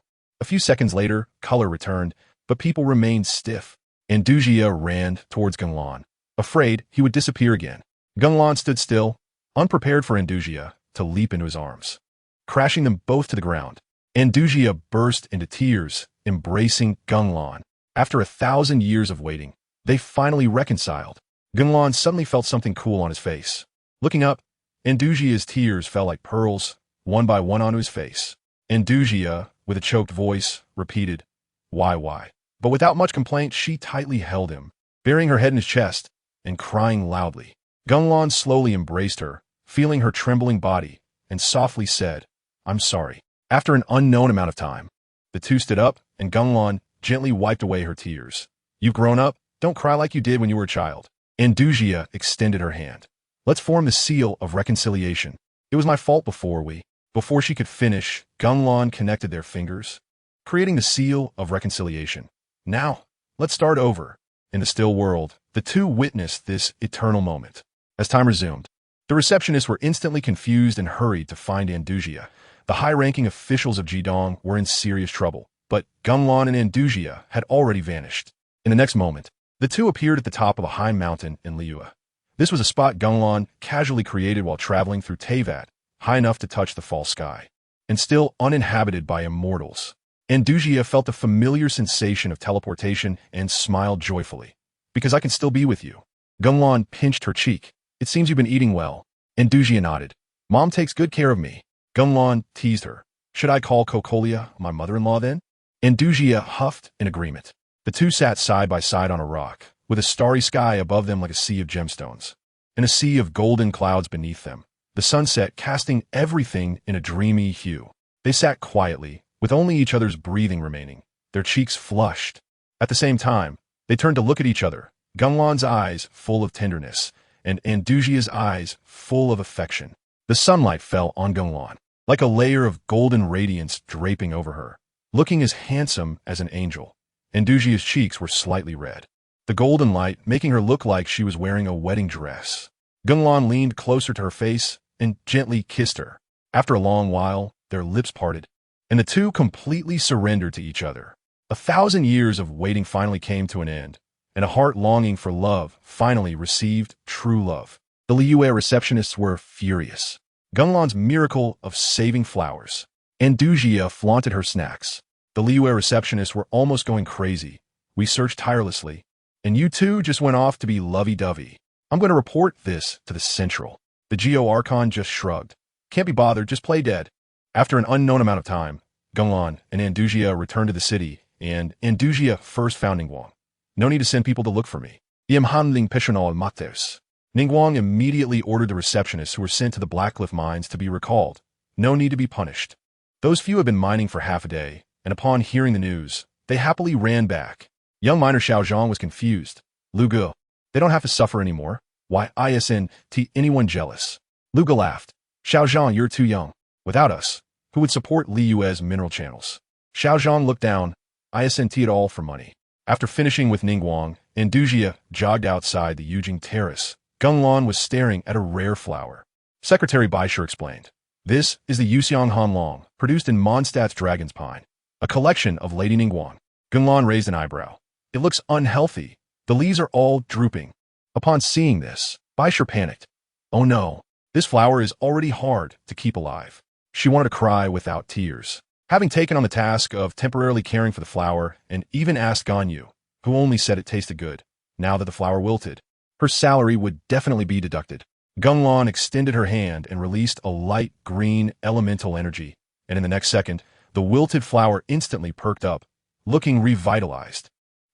A few seconds later, color returned, but people remained stiff. Andujia ran towards Gung Lan, afraid he would disappear again. Gung Lan stood still, unprepared for Andujia to leap into his arms, crashing them both to the ground. Andujia burst into tears, embracing Gung Lan. After 1,000 years of waiting, they finally reconciled. Gung Lan suddenly felt something cool on his face. Looking up, Andujia's tears fell like pearls, one by one onto his face. Andujia, with a choked voice, repeated, why? But without much complaint, she tightly held him, burying her head in his chest and crying loudly. Gung Lan slowly embraced her, feeling her trembling body, and softly said, I'm sorry. After an unknown amount of time, the two stood up, and Gung Lan gently wiped away her tears. You've grown up, don't cry like you did when you were a child. Andujia extended her hand. Let's form the seal of reconciliation. It was my fault Before she could finish, Gung Lan connected their fingers, creating the seal of reconciliation. Now, let's start over. In the still world, the two witnessed this eternal moment. As time resumed, the receptionists were instantly confused and hurried to find Andujia. The high-ranking officials of Jidong were in serious trouble, but Gung Lan and Andujia had already vanished. In the next moment, the two appeared at the top of a high mountain in Liyue. This was a spot Gung Lan casually created while traveling through Teyvat, high enough to touch the false sky, and still uninhabited by immortals. Andujia felt a familiar sensation of teleportation and smiled joyfully. Because I can still be with you. Gung Lan pinched her cheek. It seems you've been eating well. Andujia nodded. Mom takes good care of me. Gung Lan teased her. Should I call Kokolia my mother-in-law then? Andujia huffed in agreement. The two sat side by side on a rock, with a starry sky above them like a sea of gemstones, and a sea of golden clouds beneath them, the sunset casting everything in a dreamy hue. They sat quietly, with only each other's breathing remaining, their cheeks flushed. At the same time, they turned to look at each other, Gung Lan's eyes full of tenderness, and Andujia's eyes full of affection. The sunlight fell on Gung Lan, like a layer of golden radiance draping over her, looking as handsome as an angel. Andujia's cheeks were slightly red, the golden light making her look like she was wearing a wedding dress. Gung Lan leaned closer to her face and gently kissed her. After a long while, their lips parted, and the two completely surrendered to each other. 1,000 years of waiting finally came to an end, and a heart longing for love finally received true love. The Liyue receptionists were furious. Gung Lan's miracle of saving flowers. Andujia flaunted her snacks. The Liyue receptionists were almost going crazy. We searched tirelessly, and you two just went off to be lovey-dovey. I'm going to report this to the Central. The Geo-Archon just shrugged. Can't be bothered, just play dead. After an unknown amount of time, Gung Lan and Andujia returned to the city, and Andujia first found Ningguang. No need to send people to look for me. I am handling personal matters. Ningguang immediately ordered the receptionists who were sent to the Blackcliff mines to be recalled. No need to be punished. Those few had been mining for half a day, and upon hearing the news, they happily ran back. Young miner Xiao Zhang was confused. Liyue, they don't have to suffer anymore. Why isn't anyone jealous? Liyue laughed. Xiao Zhang, you're too young. Without us, who would support Liyue's mineral channels? Xiao Zhang looked down. Isn't it all for money? After finishing with Ningguang, Andujia jogged outside the Yujing terrace. Gung Lan was staring at a rare flower. Secretary Baisher explained. This is the Yuxiang Hanlong, produced in Mondstadt's Dragon's Pine, a collection of Lady Ningguang. Gung Lan raised an eyebrow. It looks unhealthy. The leaves are all drooping. Upon seeing this, Baisher panicked. Oh no, this flower is already hard to keep alive. She wanted to cry without tears. Having taken on the task of temporarily caring for the flower and even asked Ganyu, who only said it tasted good, now that the flower wilted, her salary would definitely be deducted. Gung Lan extended her hand and released a light green elemental energy, and in the next second, the wilted flower instantly perked up, looking revitalized.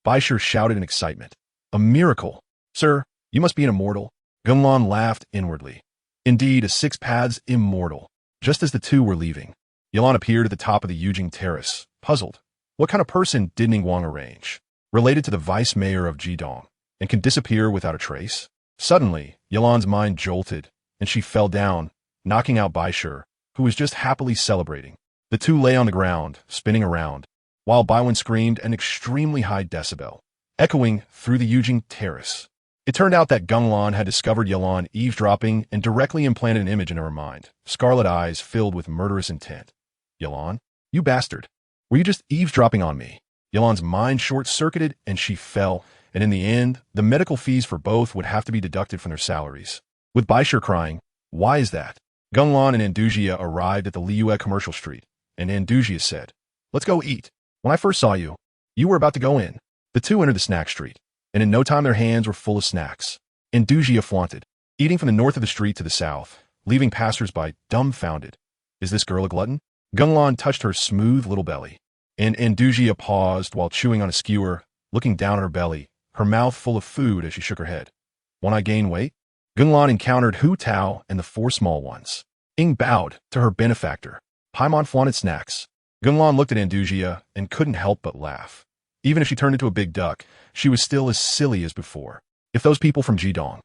Baisher shouted in excitement. A miracle! Sir, you must be an immortal. Gung Lan laughed inwardly. Indeed, a 6 paths immortal. Just as the two were leaving, Yelan appeared at the top of the Yujing terrace, puzzled. What kind of person did Ningguang arrange? related to the vice mayor of Jidong, and can disappear without a trace? Suddenly, Yelan's mind jolted, and she fell down, knocking out Baishur, who was just happily celebrating. The two lay on the ground, spinning around, while Baiwen screamed an extremely high decibel, echoing through the Yujing terrace. It turned out that Gung Lan had discovered Yelan eavesdropping and directly implanted an image in her mind, scarlet eyes filled with murderous intent. Yelan? You bastard. Were you just eavesdropping on me? Yelan's mind short-circuited and she fell, and in the end, the medical fees for both would have to be deducted from their salaries. With Baishur crying, "Why is that?" Gung Lan and Andujia arrived at the Liyue commercial street, and Andujia said, "Let's go eat. When I first saw you, you were about to go in." The two entered the snack street, and in no time their hands were full of snacks. Andujia flaunted, eating from the north of the street to the south, leaving passers-by dumbfounded. Is this girl a glutton? Gung Lan touched her smooth little belly, and Andujia paused while chewing on a skewer, looking down at her belly, her mouth full of food as she shook her head. "Want I gain weight?" Gung Lan encountered Hu Tao and the four small ones. Ying bowed to her benefactor. Paimon flaunted snacks. Gung Lan looked at Andujia and couldn't help but laugh. Even if she turned into a big duck, she was still as silly as before. If those people from Jidong,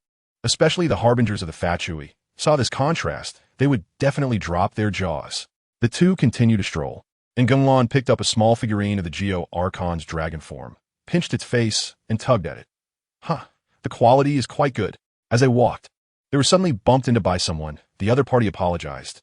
especially the harbingers of the Fatui, saw this contrast, they would definitely drop their jaws. The two continued to stroll, and Gung Lan picked up a small figurine of the Geo Archon's dragon form, pinched its face, and tugged at it. Huh, the quality is quite good. As they walked, they were suddenly bumped into by someone. The other party apologized.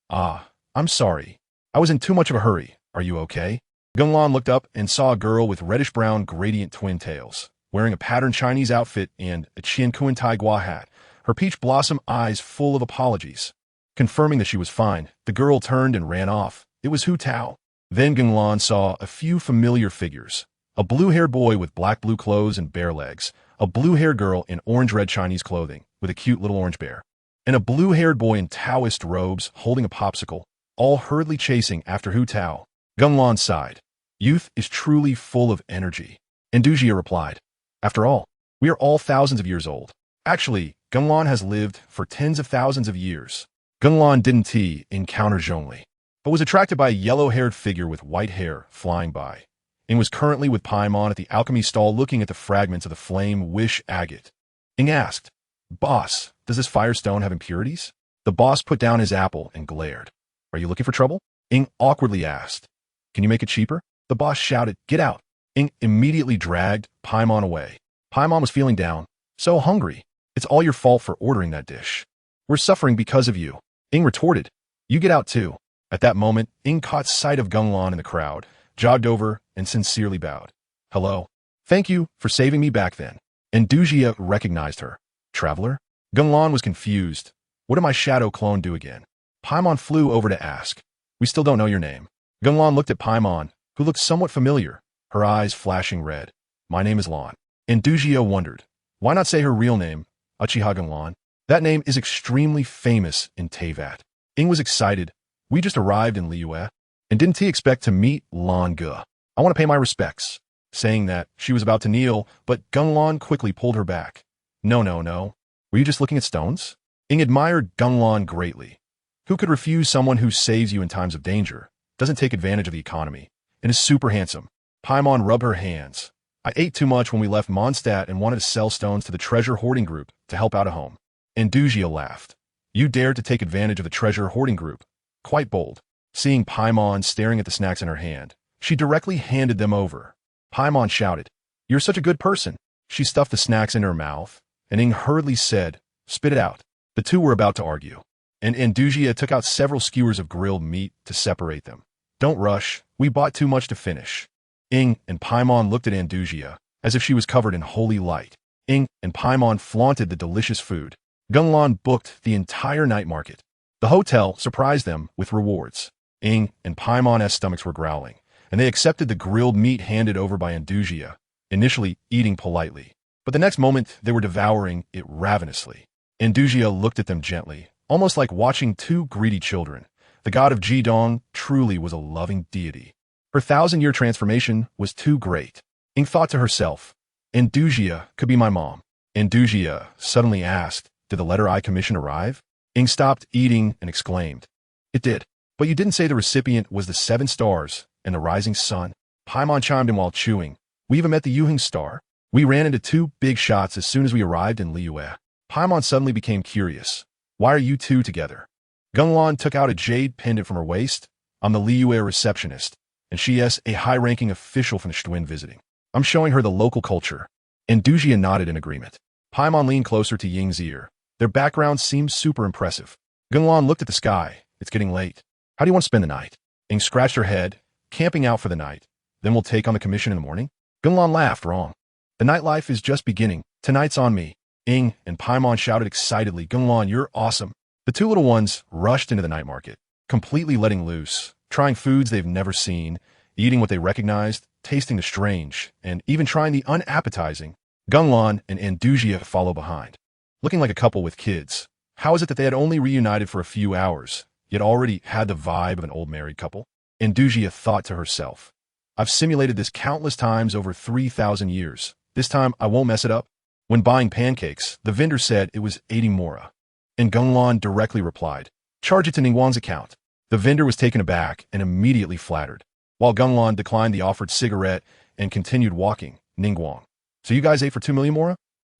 "Ah, I'm sorry. I was in too much of a hurry. Are you okay?" Gung Lan looked up and saw a girl with reddish-brown gradient twin tails, wearing a patterned Chinese outfit and a Qian Kuan-Tai Gua hat, her peach blossom eyes full of apologies. Confirming that she was fine, the girl turned and ran off. It was Hu Tao. Then Gung Lan saw a few familiar figures. A blue-haired boy with black-blue clothes and bare legs, a blue-haired girl in orange-red Chinese clothing with a cute little orange bear, and a blue-haired boy in Taoist robes holding a popsicle, all hurriedly chasing after Hu Tao. Gung Lan sighed. Youth is truly full of energy. Andujia replied, "After all, we are all thousands of years old. Actually, Gung Lan has lived for tens of thousands of years." Gung Lan didn't encounter Zhongli, but was attracted by a yellow-haired figure with white hair flying by, and was currently with Paimon at the alchemy stall looking at the fragments of the flame wish agate. Ying asked, "Boss, does this firestone have impurities?" The boss put down his apple and glared. "Are you looking for trouble?" Ying awkwardly asked. "Can you make it cheaper?" The boss shouted, "Get out!" Ying immediately dragged Paimon away. Paimon was feeling down. "So hungry. It's all your fault for ordering that dish. We're suffering because of you." Ying retorted, "You get out too." At that moment, Ying caught sight of Gung Lan in the crowd, jogged over, and sincerely bowed. "Hello. Thank you for saving me back then." Andujia recognized her. "Traveler?" Gung Lan was confused. "What did my shadow clone do again?" Paimon flew over to ask. "We still don't know your name." Gung Lan looked at Paimon, who looked somewhat familiar, her eyes flashing red. "My name is Lan." Andujia wondered, why not say her real name, Uchiha Gung Lan? That name is extremely famous in Teyvat. Ying was excited. "We just arrived in Liyue, and didn't he expect to meet Lan Ge? I want to pay my respects." Saying that, she was about to kneel, but Gung Lan quickly pulled her back. No. Were you just looking at stones?" Ying admired Gung Lan greatly. Who could refuse someone who saves you in times of danger, doesn't take advantage of the economy, and is super handsome? Paimon rubbed her hands. "I ate too much when we left Mondstadt and wanted to sell stones to the treasure hoarding group to help out at home." Andujia laughed. "You dared to take advantage of the treasure hoarding group. Quite bold." Seeing Paimon staring at the snacks in her hand, she directly handed them over. Paimon shouted, "You're such a good person." She stuffed the snacks in her mouth, and Ying hurriedly said, "Spit it out." The two were about to argue, and Andujia took out several skewers of grilled meat to separate them. "Don't rush, we bought too much to finish." Ying and Paimon looked at Andujia, as if she was covered in holy light. Ying and Paimon flaunted the delicious food. Gung Lan booked the entire night market. The hotel surprised them with rewards. Ying and Paimon's stomachs were growling, and they accepted the grilled meat handed over by Andujia, initially eating politely. But the next moment, they were devouring it ravenously. Andujia looked at them gently, almost like watching two greedy children. The god of Jidong truly was a loving deity. Her 1,000-year transformation was too great. Ying thought to herself, "Andujia could be my mom." Andujia suddenly asked, "Did the letter I commission arrive?" Ying stopped eating and exclaimed, "It did. But you didn't say the recipient was the 7 stars and the rising sun." Paimon chimed in while chewing. We even met the Yuheng star. We ran into two big shots as soon as we arrived in Liyue. Paimon suddenly became curious. Why are you two together? Gung Lan took out a jade pendant from her waist. I'm the Liyue receptionist, and she is a high-ranking official from the Shtuin visiting. I'm showing her the local culture. Andujia nodded in agreement. Paimon leaned closer to Ying's ear. Their background seemed super impressive. Gung Lan looked at the sky. It's getting late. How do you want to spend the night? Ying scratched her head. Camping out for the night. Then we'll take on the commission in the morning? Gung Lan laughed. Wrong. The nightlife is just beginning. Tonight's on me. Ying and Paimon shouted excitedly. Gung Lan, you're awesome. The two little ones rushed into the night market, completely letting loose, trying foods they've never seen, eating what they recognized, tasting the strange, and even trying the unappetizing. Gung Lan and Andujia follow behind, looking like a couple with kids. How is it that they had only reunited for a few hours, yet already had the vibe of an old married couple? Andujia thought to herself, I've simulated this countless times over 3,000 years. This time I won't mess it up. When buying pancakes, the vendor said it was 80 mora. And Gung Lan directly replied, charge it to Ningguang's account. The vendor was taken aback and immediately flattered, while Gung Lan declined the offered cigarette and continued walking. Ningguang, so you guys ate for 2 million mora?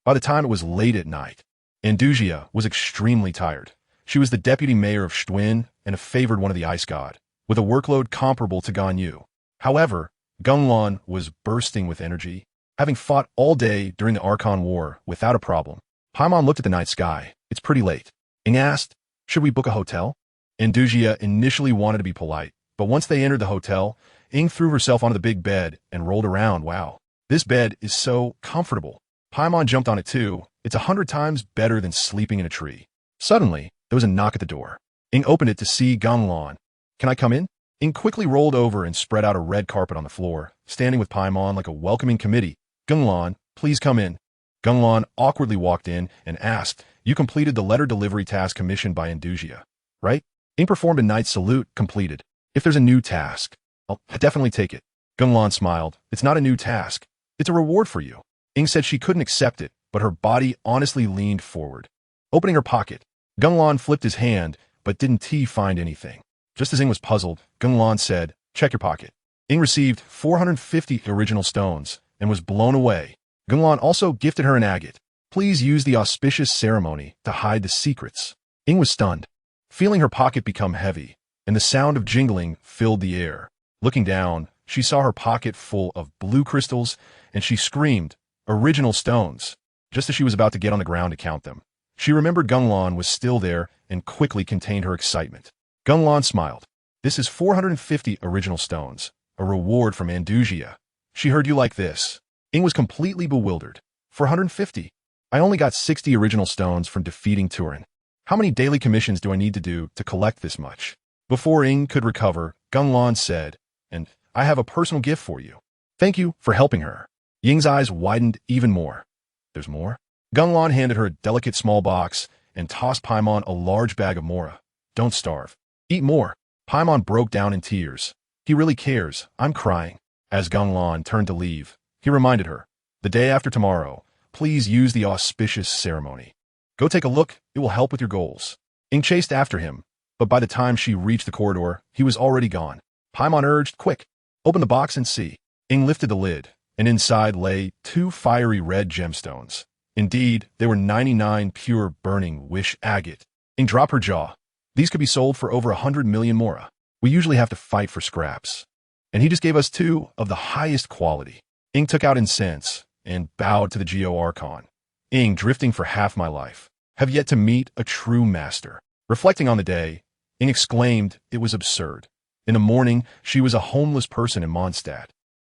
By the time it was late at night, Andujia was extremely tired. She was the deputy mayor of Shtuin and a favored one of the ice god, with a workload comparable to Ganyu. However, Gung Lan was bursting with energy, having fought all day during the Archon War without a problem. Paimon looked at the night sky. It's pretty late. Ying asked, should we book a hotel? Andujia initially wanted to be polite, but once they entered the hotel, Ying threw herself onto the big bed and rolled around. Wow, this bed is so comfortable. Paimon jumped on it too. It's 100 times better than sleeping in a tree. Suddenly, there was a knock at the door. Ying opened it to see Gung Lan. Can I come in? Ying quickly rolled over and spread out a red carpet on the floor, standing with Paimon like a welcoming committee. Gung Lan, please come in. Gung Lan awkwardly walked in and asked, you completed the letter delivery task commissioned by Andujia, right? Ying performed a knight's salute. Completed. If there's a new task, I'll definitely take it. Gung Lan smiled. It's not a new task. It's a reward for you. Ying said she couldn't accept it, but her body honestly leaned forward. Opening her pocket, Gung Lan flipped his hand, but didn't find anything. Just as Ying was puzzled, Gung Lan said, check your pocket. Ying received 450 original stones and was blown away. Gung Lan also gifted her an agate. Please use the auspicious ceremony to hide the secrets. Ying was stunned, feeling her pocket become heavy, and the sound of jingling filled the air. Looking down, she saw her pocket full of blue crystals, and she screamed, original stones, just as she was about to get on the ground to count them. She remembered Gung Lan was still there and quickly contained her excitement. Gung Lan smiled. This is 450 original stones, a reward from Andujia. She heard you like this. Ying was completely bewildered. 450? I only got 60 original stones from defeating Turin. How many daily commissions do I need to do to collect this much? Before Ying could recover, Gung Lan said, and I have a personal gift for you. Thank you for helping her. Ying's eyes widened even more. There's more? Gung Lan handed her a delicate small box and tossed Paimon a large bag of mora. Don't starve. Eat more. Paimon broke down in tears. He really cares. I'm crying. As Gung Lan turned to leave, he reminded her, the day after tomorrow, please use the auspicious ceremony. Go take a look. It will help with your goals. Ying chased after him, but by the time she reached the corridor, he was already gone. Paimon urged, quick, open the box and see. Ying lifted the lid, and inside lay 2 fiery red gemstones. Indeed, they were 99 pure burning wish agate. Ying dropped her jaw. These could be sold for over 100 million mora. We usually have to fight for scraps. And he just gave us 2 of the highest quality. Ying took out incense and bowed to the Geo Archon. Ying, drifting for half my life, have yet to meet a true master. Reflecting on the day, Ying exclaimed it was absurd. In the morning, she was a homeless person in Mondstadt,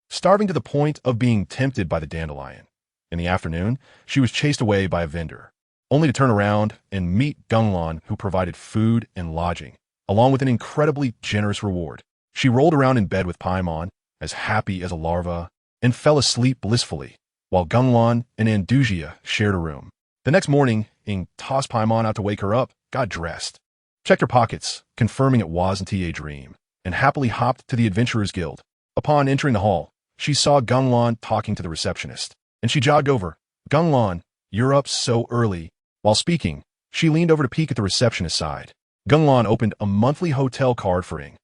starving to the point of being tempted by the dandelion. In the afternoon, she was chased away by a vendor, only to turn around and meet Gung Lan, who provided food and lodging, along with an incredibly generous reward. She rolled around in bed with Paimon, as happy as a larva, and fell asleep blissfully, while Gung Lan and Andujia shared a room. The next morning, Ying tossed Paimon out to wake her up, got dressed, checked her pockets, confirming it wasn't a dream, and happily hopped to the Adventurers Guild. Upon entering the hall, she saw Gung Lan talking to the receptionist, and she jogged over. Gung Lan, you're up so early. While speaking, she leaned over to peek at the receptionist's side. Gung Lan opened a monthly hotel card for Ying.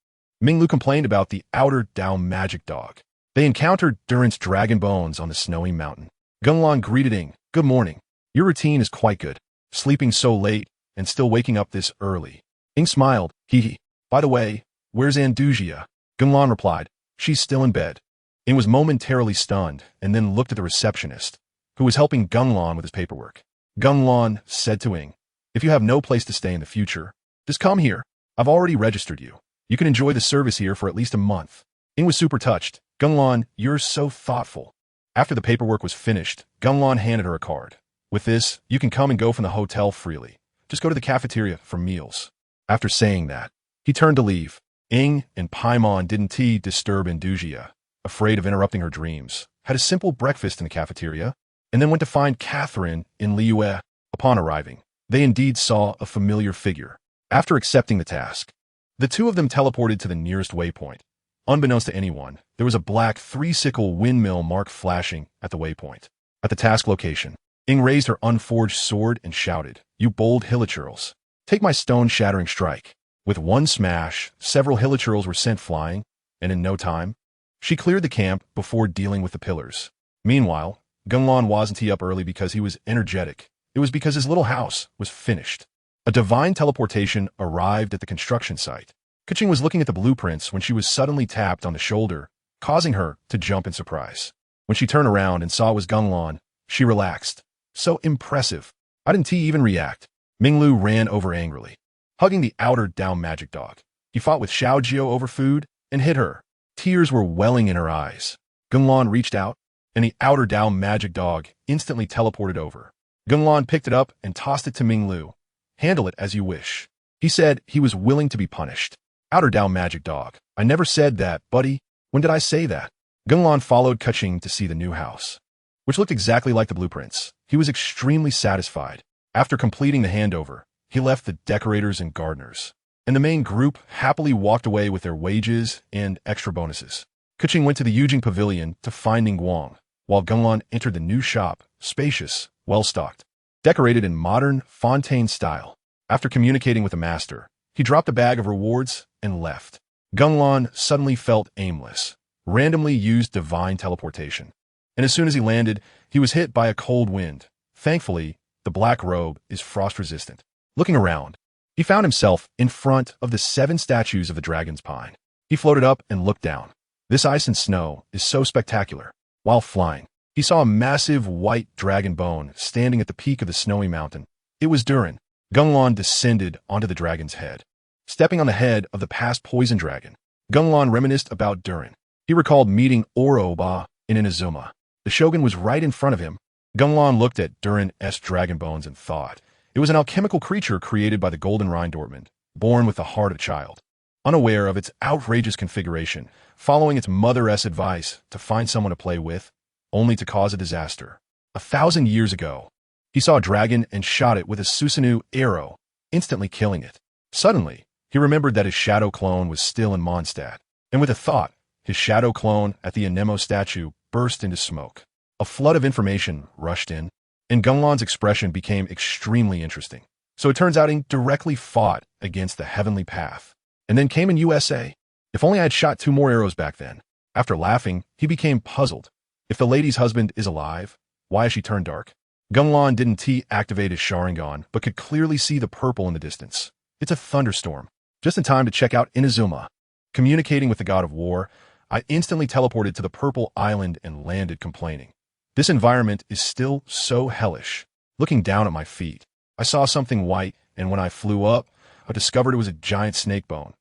Minglu complained about the outer Dao magic dog. They encountered Durant's dragon bones on the snowy mountain. Gung Lan greeted Ing. Good morning. Your routine is quite good. Sleeping so late and still waking up this early. Ing smiled. Hee hee. By the way, where's Andujia? Gung Lan replied. She's still in bed. Ing was momentarily stunned and then looked at the receptionist, who was helping Gung Lan with his paperwork. Gung Lan said to Ing, if you have no place to stay in the future, just come here. I've already registered you. You can enjoy the service here for at least a month. Ing was super touched. Gung Lan, you're so thoughtful. After the paperwork was finished, Gung Lan handed her a card. With this, you can come and go from the hotel freely. Just go to the cafeteria for meals. After saying that, he turned to leave. Ing and Paimon didn't disturb Andujia, afraid of interrupting her dreams, had a simple breakfast in the cafeteria, and then went to find Catherine in Liyue. Upon arriving, they indeed saw a familiar figure. After accepting the task, the two of them teleported to the nearest waypoint. Unbeknownst to anyone, there was a black three-sickle windmill mark flashing at the waypoint. At the task location, Ing raised her unforged sword and shouted, You bold hilichurls, take my stone-shattering strike. With one smash, several hilichurls were sent flying, and in no time, she cleared the camp before dealing with the pillars. Meanwhile, Gung Lan wasn't up early because he was energetic. It was because his little house was finished. A divine teleportation arrived at the construction site. Keqing was looking at the blueprints when she was suddenly tapped on the shoulder, causing her to jump in surprise. When she turned around and saw it was Gung Lan, she relaxed. So impressive. I didn't even react. Minglu ran over angrily, hugging the outer-down magic dog. He fought with Xiaojiao over food and hit her. Tears were welling in her eyes. Gung Lan reached out, and the outer-down magic dog instantly teleported over. Gung Lan picked it up and tossed it to Minglu. Handle it as you wish. He said he was willing to be punished. Outer-down magic dog. I never said that, buddy. When did I say that? Gung Lan followed Keqing to see the new house, which looked exactly like the blueprints. He was extremely satisfied. After completing the handover, he left the decorators and gardeners, and the main group happily walked away with their wages and extra bonuses. Keqing went to the Yujing Pavilion to find Ningguang, while Gung Lan entered the new shop, spacious, well-stocked, decorated in modern Fontaine style. After communicating with the master, he dropped a bag of rewards and left. Gung Lan suddenly felt aimless, randomly used divine teleportation, and as soon as he landed, he was hit by a cold wind. Thankfully, the black robe is frost-resistant. Looking around, he found himself in front of the 7 statues of the dragon's pine. He floated up and looked down. This ice and snow is so spectacular. While flying, he saw a massive white dragon bone standing at the peak of the snowy mountain. It was Duran. Gung Lan descended onto the dragon's head. Stepping on the head of the past poison dragon, Gung Lan reminisced about Duran. He recalled meeting Oroba in Inazuma. The shogun was right in front of him. Gung Lan looked at Duran's dragon bones and thought, it was an alchemical creature created by the Golden Rhine-Dortmund, born with the heart of a child. Unaware of its outrageous configuration, following its mother's advice to find someone to play with, only to cause a disaster. 1,000 years ago, he saw a dragon and shot it with a Susanoo arrow, instantly killing it. Suddenly, he remembered that his shadow clone was still in Mondstadt, and with a thought, his shadow clone at the Anemo statue burst into smoke. A flood of information rushed in, and Gung Lan's expression became extremely interesting. So it turns out he directly fought against the heavenly path, and then came in USA. If only I had shot 2 more arrows back then. After laughing, he became puzzled. If the lady's husband is alive, why has she turned dark? Gung Lan didn't activate his Sharingan, but could clearly see the purple in the distance. It's a thunderstorm. Just in time to check out Inazuma. Communicating with the god of war, I instantly teleported to the purple island and landed complaining. This environment is still so hellish. Looking down at my feet, I saw something white, and when I flew up, I discovered it was a giant snake bone.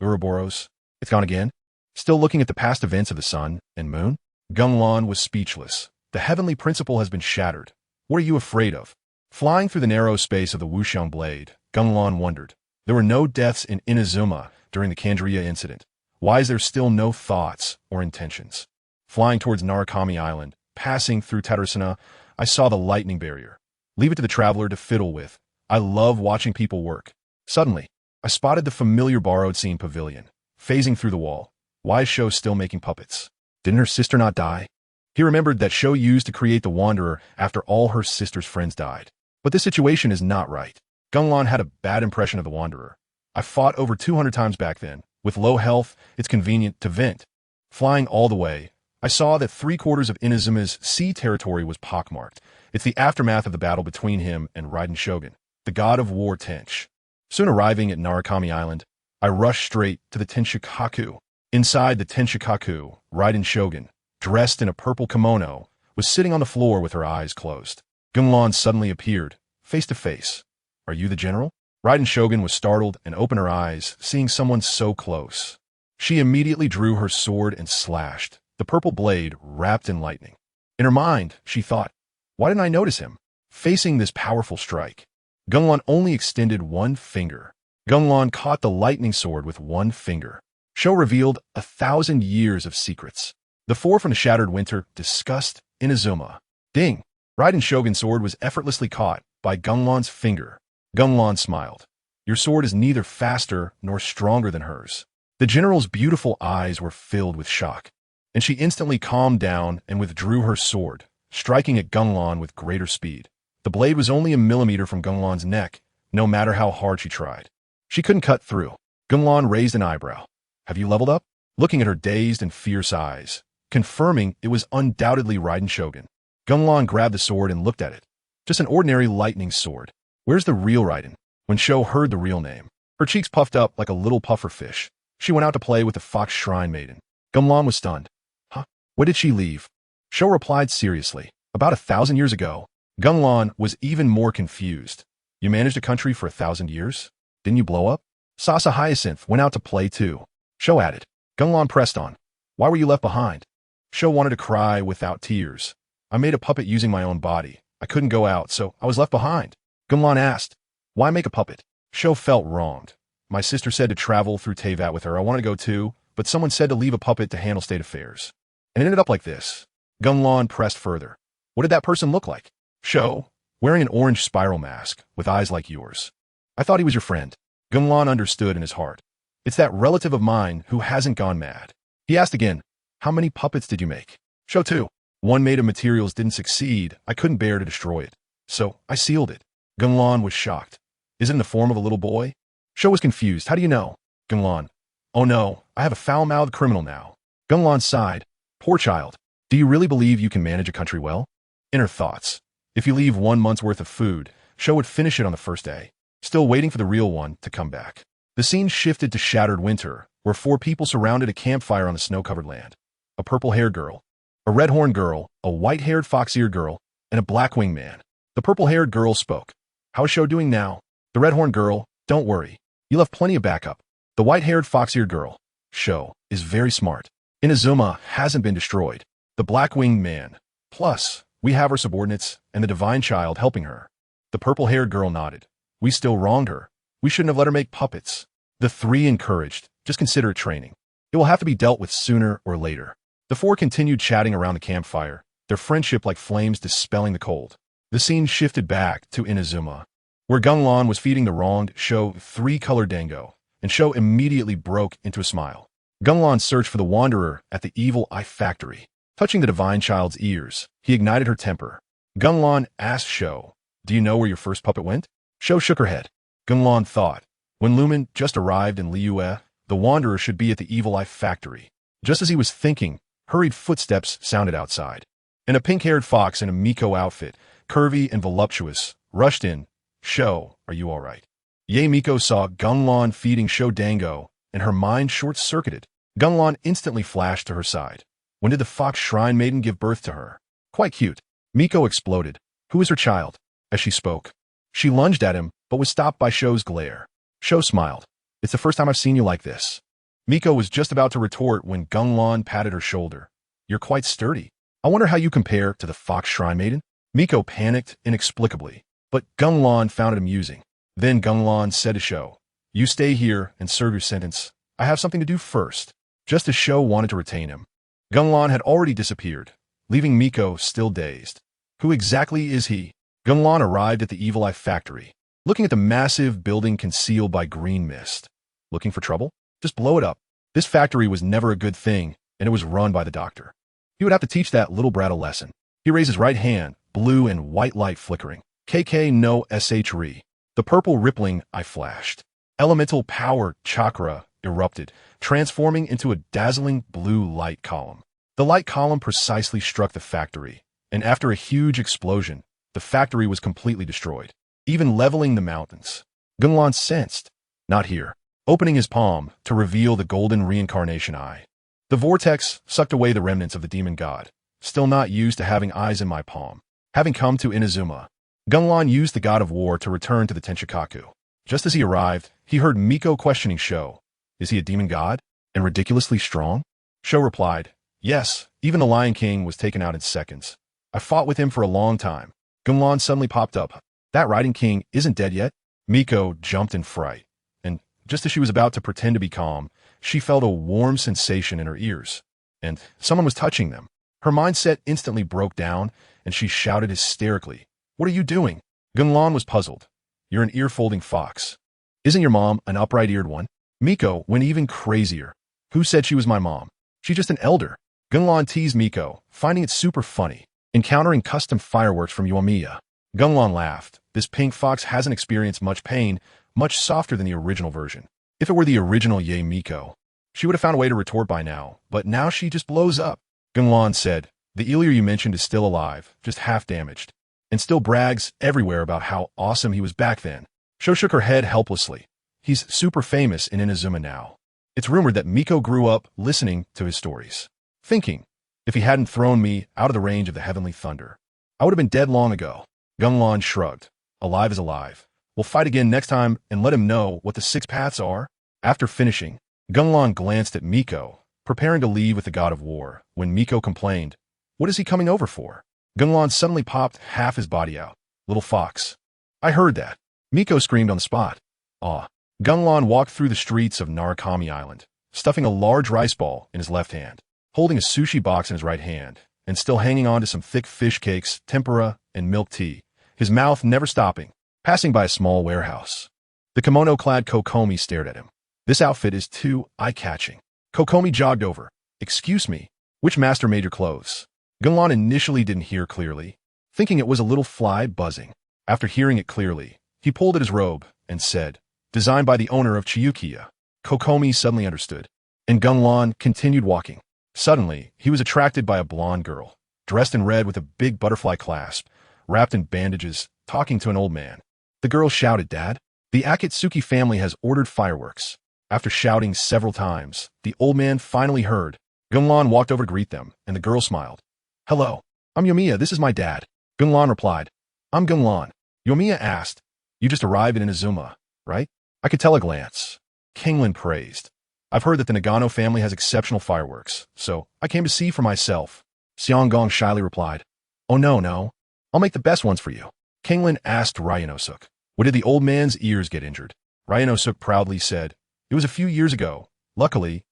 Ouroboros, it's gone again? Still looking at the past events of the sun and moon? Gung Lan was speechless. The heavenly principle has been shattered. What are you afraid of? Flying through the narrow space of the Wuxiang blade, Gung Lan wondered. There were no deaths in Inazuma during the Kandria incident. Why is there still no thoughts or intentions? Flying towards Narukami Island, passing through Tatarasana, I saw the lightning barrier. Leave it to the traveler to fiddle with. I love watching people work. Suddenly, I spotted the familiar borrowed scene pavilion, phasing through the wall. Why is Sho still making puppets? Didn't her sister not die? He remembered that Sho used to create the Wanderer after all her sister's friends died. But this situation is not right. Gung Lan had a bad impression of the Wanderer. I fought over 200 times back then. With low health, it's convenient to vent. Flying all the way, I saw that 3/4 of Inazuma's sea territory was pockmarked. It's the aftermath of the battle between him and Raiden Shogun, the god of war Tench. Soon arriving at Narukami Island, I rushed straight to the Tenshikaku. Inside the Tenshikaku, Raiden Shogun, dressed in a purple kimono, was sitting on the floor with her eyes closed. Gung Lan suddenly appeared, face to face. "Are you the general?" Raiden Shogun was startled and opened her eyes, seeing someone so close. She immediately drew her sword and slashed, the purple blade wrapped in lightning. In her mind, she thought, why didn't I notice him? Facing this powerful strike, Gung Lan only extended one finger. Gung Lan caught the lightning sword with one finger. Sho revealed 1,000 years of secrets. The four from the Shattered Winter discussed Inazuma. Ding! Raiden Shogun's sword was effortlessly caught by Gung Lan's finger. Gung Lan smiled. Your sword is neither faster nor stronger than hers. The general's beautiful eyes were filled with shock, and she instantly calmed down and withdrew her sword, striking at Gung Lan with greater speed. The blade was only a millimeter from Gung Lan's neck, no matter how hard she tried. She couldn't cut through. Gung Lan raised an eyebrow. Have you leveled up? Looking at her dazed and fierce eyes, confirming it was undoubtedly Raiden Shogun. Gung Lan grabbed the sword and looked at it. Just an ordinary lightning sword. Where's the real Raiden? When Sho heard the real name, her cheeks puffed up like a little puffer fish. She went out to play with the Fox Shrine Maiden. Gung Lan was stunned. Huh? When did she leave? Sho replied seriously. About 1,000 years ago. Gung Lan was even more confused. You managed a country for 1,000 years? Didn't you blow up? Sasa Hyacinth went out to play too. Sho added. Gung Lan pressed on. Why were you left behind? Sho wanted to cry without tears. I made a puppet using my own body. I couldn't go out, so I was left behind. Gung Lan asked. Why make a puppet? Sho felt wronged. My sister said to travel through Teyvat with her. I wanted to go too, but someone said to leave a puppet to handle state affairs. And it ended up like this. Gung Lan pressed further. What did that person look like? Sho, wearing an orange spiral mask, with eyes like yours. I thought he was your friend. Gung Lan understood in his heart. It's that relative of mine who hasn't gone mad. He asked again, how many puppets did you make? Sho 2. One made of materials didn't succeed. I couldn't bear to destroy it. So I sealed it. Gung Lan was shocked. Is it in the form of a little boy? Sho was confused. How do you know? Gung Lan. Oh no, I have a foul-mouthed criminal now. Gung Lan sighed. Poor child. Do you really believe you can manage a country well? Inner thoughts. If you leave 1 month's worth of food, Sho would finish it on the first day, still waiting for the real one to come back. The scene shifted to Shattered Winter, where 4 people surrounded a campfire on the snow-covered land. A purple-haired girl, a red-horned girl, a white-haired fox-eared girl, and a black-winged man. The purple-haired girl spoke. How's Sho doing now? The red-horned girl, don't worry. You'll have plenty of backup. The white-haired fox-eared girl, Sho, is very smart. Inazuma hasn't been destroyed. The black-winged man. Plus, we have her subordinates and the divine child helping her. The purple-haired girl nodded. We still wronged her. We shouldn't have let her make puppets. The 3 encouraged. Just consider it training. It will have to be dealt with sooner or later. The 4 continued chatting around the campfire, their friendship like flames dispelling the cold. The scene shifted back to Inazuma, where Gung Lan was feeding the wronged Sho 3-colored dango, and Sho immediately broke into a smile. Gung Lan searched for the wanderer at the evil eye factory. Touching the divine child's ears, he ignited her temper. Gung Lan asked Sho, do you know where your first puppet went? Sho shook her head. Gung Lan thought, when Lumen just arrived in Liyue, the wanderer should be at the evil eye factory. Just as he was thinking, hurried footsteps sounded outside. And a pink-haired fox in a Miko outfit, curvy and voluptuous, rushed in. Sho, are you all right? Ye Miko saw Gung Lan feeding Sho dango, and her mind short-circuited. Gung Lan instantly flashed to her side. When did the Fox Shrine Maiden give birth to her? Quite cute. Miko exploded. Who is her child? As she spoke, she lunged at him, but was stopped by Sho's glare. Sho smiled. It's the first time I've seen you like this. Miko was just about to retort when Gung Lan patted her shoulder. You're quite sturdy. I wonder how you compare to the Fox Shrine Maiden? Miko panicked inexplicably, but Gung Lan found it amusing. Then Gung Lan said to Sho, you stay here and serve your sentence. I have something to do first. Just as Sho wanted to retain him, Gung Lan had already disappeared, leaving Miko still dazed. Who exactly is he? Gung Lan arrived at the Evil Eye factory, looking at the massive building concealed by green mist. Looking for trouble? Just blow it up. This factory was never a good thing, and it was run by the doctor. He would have to teach that little brat a lesson. He raised his right hand, blue and white light flickering. KK no SH re. The purple rippling eye flashed. Elemental power chakra erupted, transforming into a dazzling blue light column. The light column precisely struck the factory, and after a huge explosion, the factory was completely destroyed, even leveling the mountains. Gung Lan sensed, not here, opening his palm to reveal the golden reincarnation eye. The vortex sucked away the remnants of the demon god, still not used to having eyes in my palm. Having come to Inazuma, Gung Lan used the god of war to return to the Tenshikaku. Just as he arrived, he heard Miko questioning Sho. Is he a demon god? And ridiculously strong? Sho replied, yes, even the Lion King was taken out in seconds. I fought with him for a long time. Gung Lan suddenly popped up. That Riding King isn't dead yet? Miko jumped in fright, and just as she was about to pretend to be calm, she felt a warm sensation in her ears, and someone was touching them. Her mindset instantly broke down, and she shouted hysterically, "What are you doing?" Gung Lan was puzzled. You're an ear-folding fox. Isn't your mom an upright-eared one? Miko went even crazier. Who said she was my mom? She's just an elder. Gung Lan teased Miko, finding it super funny, encountering custom fireworks from Yoimiya. Gung Lan laughed. This pink fox hasn't experienced much pain, much softer than the original version. If it were the original Ye Miko, she would have found a way to retort by now, but now she just blows up. Gung Lan said, the Illyr you mentioned is still alive, just half damaged, and still brags everywhere about how awesome he was back then. Sho shook her head helplessly. He's super famous in Inazuma now. It's rumored that Miko grew up listening to his stories, thinking, if he hadn't thrown me out of the range of the heavenly thunder, I would have been dead long ago. Gung Lan shrugged. Alive is alive. We'll fight again next time and let him know what the 6 paths are. After finishing, Gung Lan glanced at Miko, preparing to leave with the god of war, when Miko complained, what is he coming over for? Gung Lan suddenly popped half his body out. Little fox. I heard that. Miko screamed on the spot. Aw. Gung Lan walked through the streets of Narukami Island, stuffing a large rice ball in his left hand, holding a sushi box in his right hand, and still hanging on to some thick fish cakes, tempura, and milk tea, his mouth never stopping, passing by a small warehouse. The kimono-clad Kokomi stared at him. This outfit is too eye-catching. Kokomi jogged over. Excuse me, which master made your clothes? Gung Lan initially didn't hear clearly, thinking it was a little fly buzzing. After hearing it clearly, he pulled at his robe and said, designed by the owner of Chiyukiya. Kokomi suddenly understood, and Gung Lan continued walking. Suddenly, he was attracted by a blonde girl, dressed in red with a big butterfly clasp, wrapped in bandages, talking to an old man. The girl shouted, Dad, the Akatsuki family has ordered fireworks. After shouting several times, the old man finally heard. Gung Lan walked over to greet them, and the girl smiled. Hello, I'm Yoimiya, this is my dad. Gung Lan replied, I'm Gung Lan. Yoimiya asked, you just arrived in Inazuma, right? I could tell a glance. GengLan praised. I've heard that the Nagano family has exceptional fireworks, so I came to see for myself. Xianggong shyly replied, oh no, I'll make the best ones for you. GengLan asked Ryanosuk, what did the old man's ears get injured? Ryanosuk proudly said, it was a few years ago. Luckily,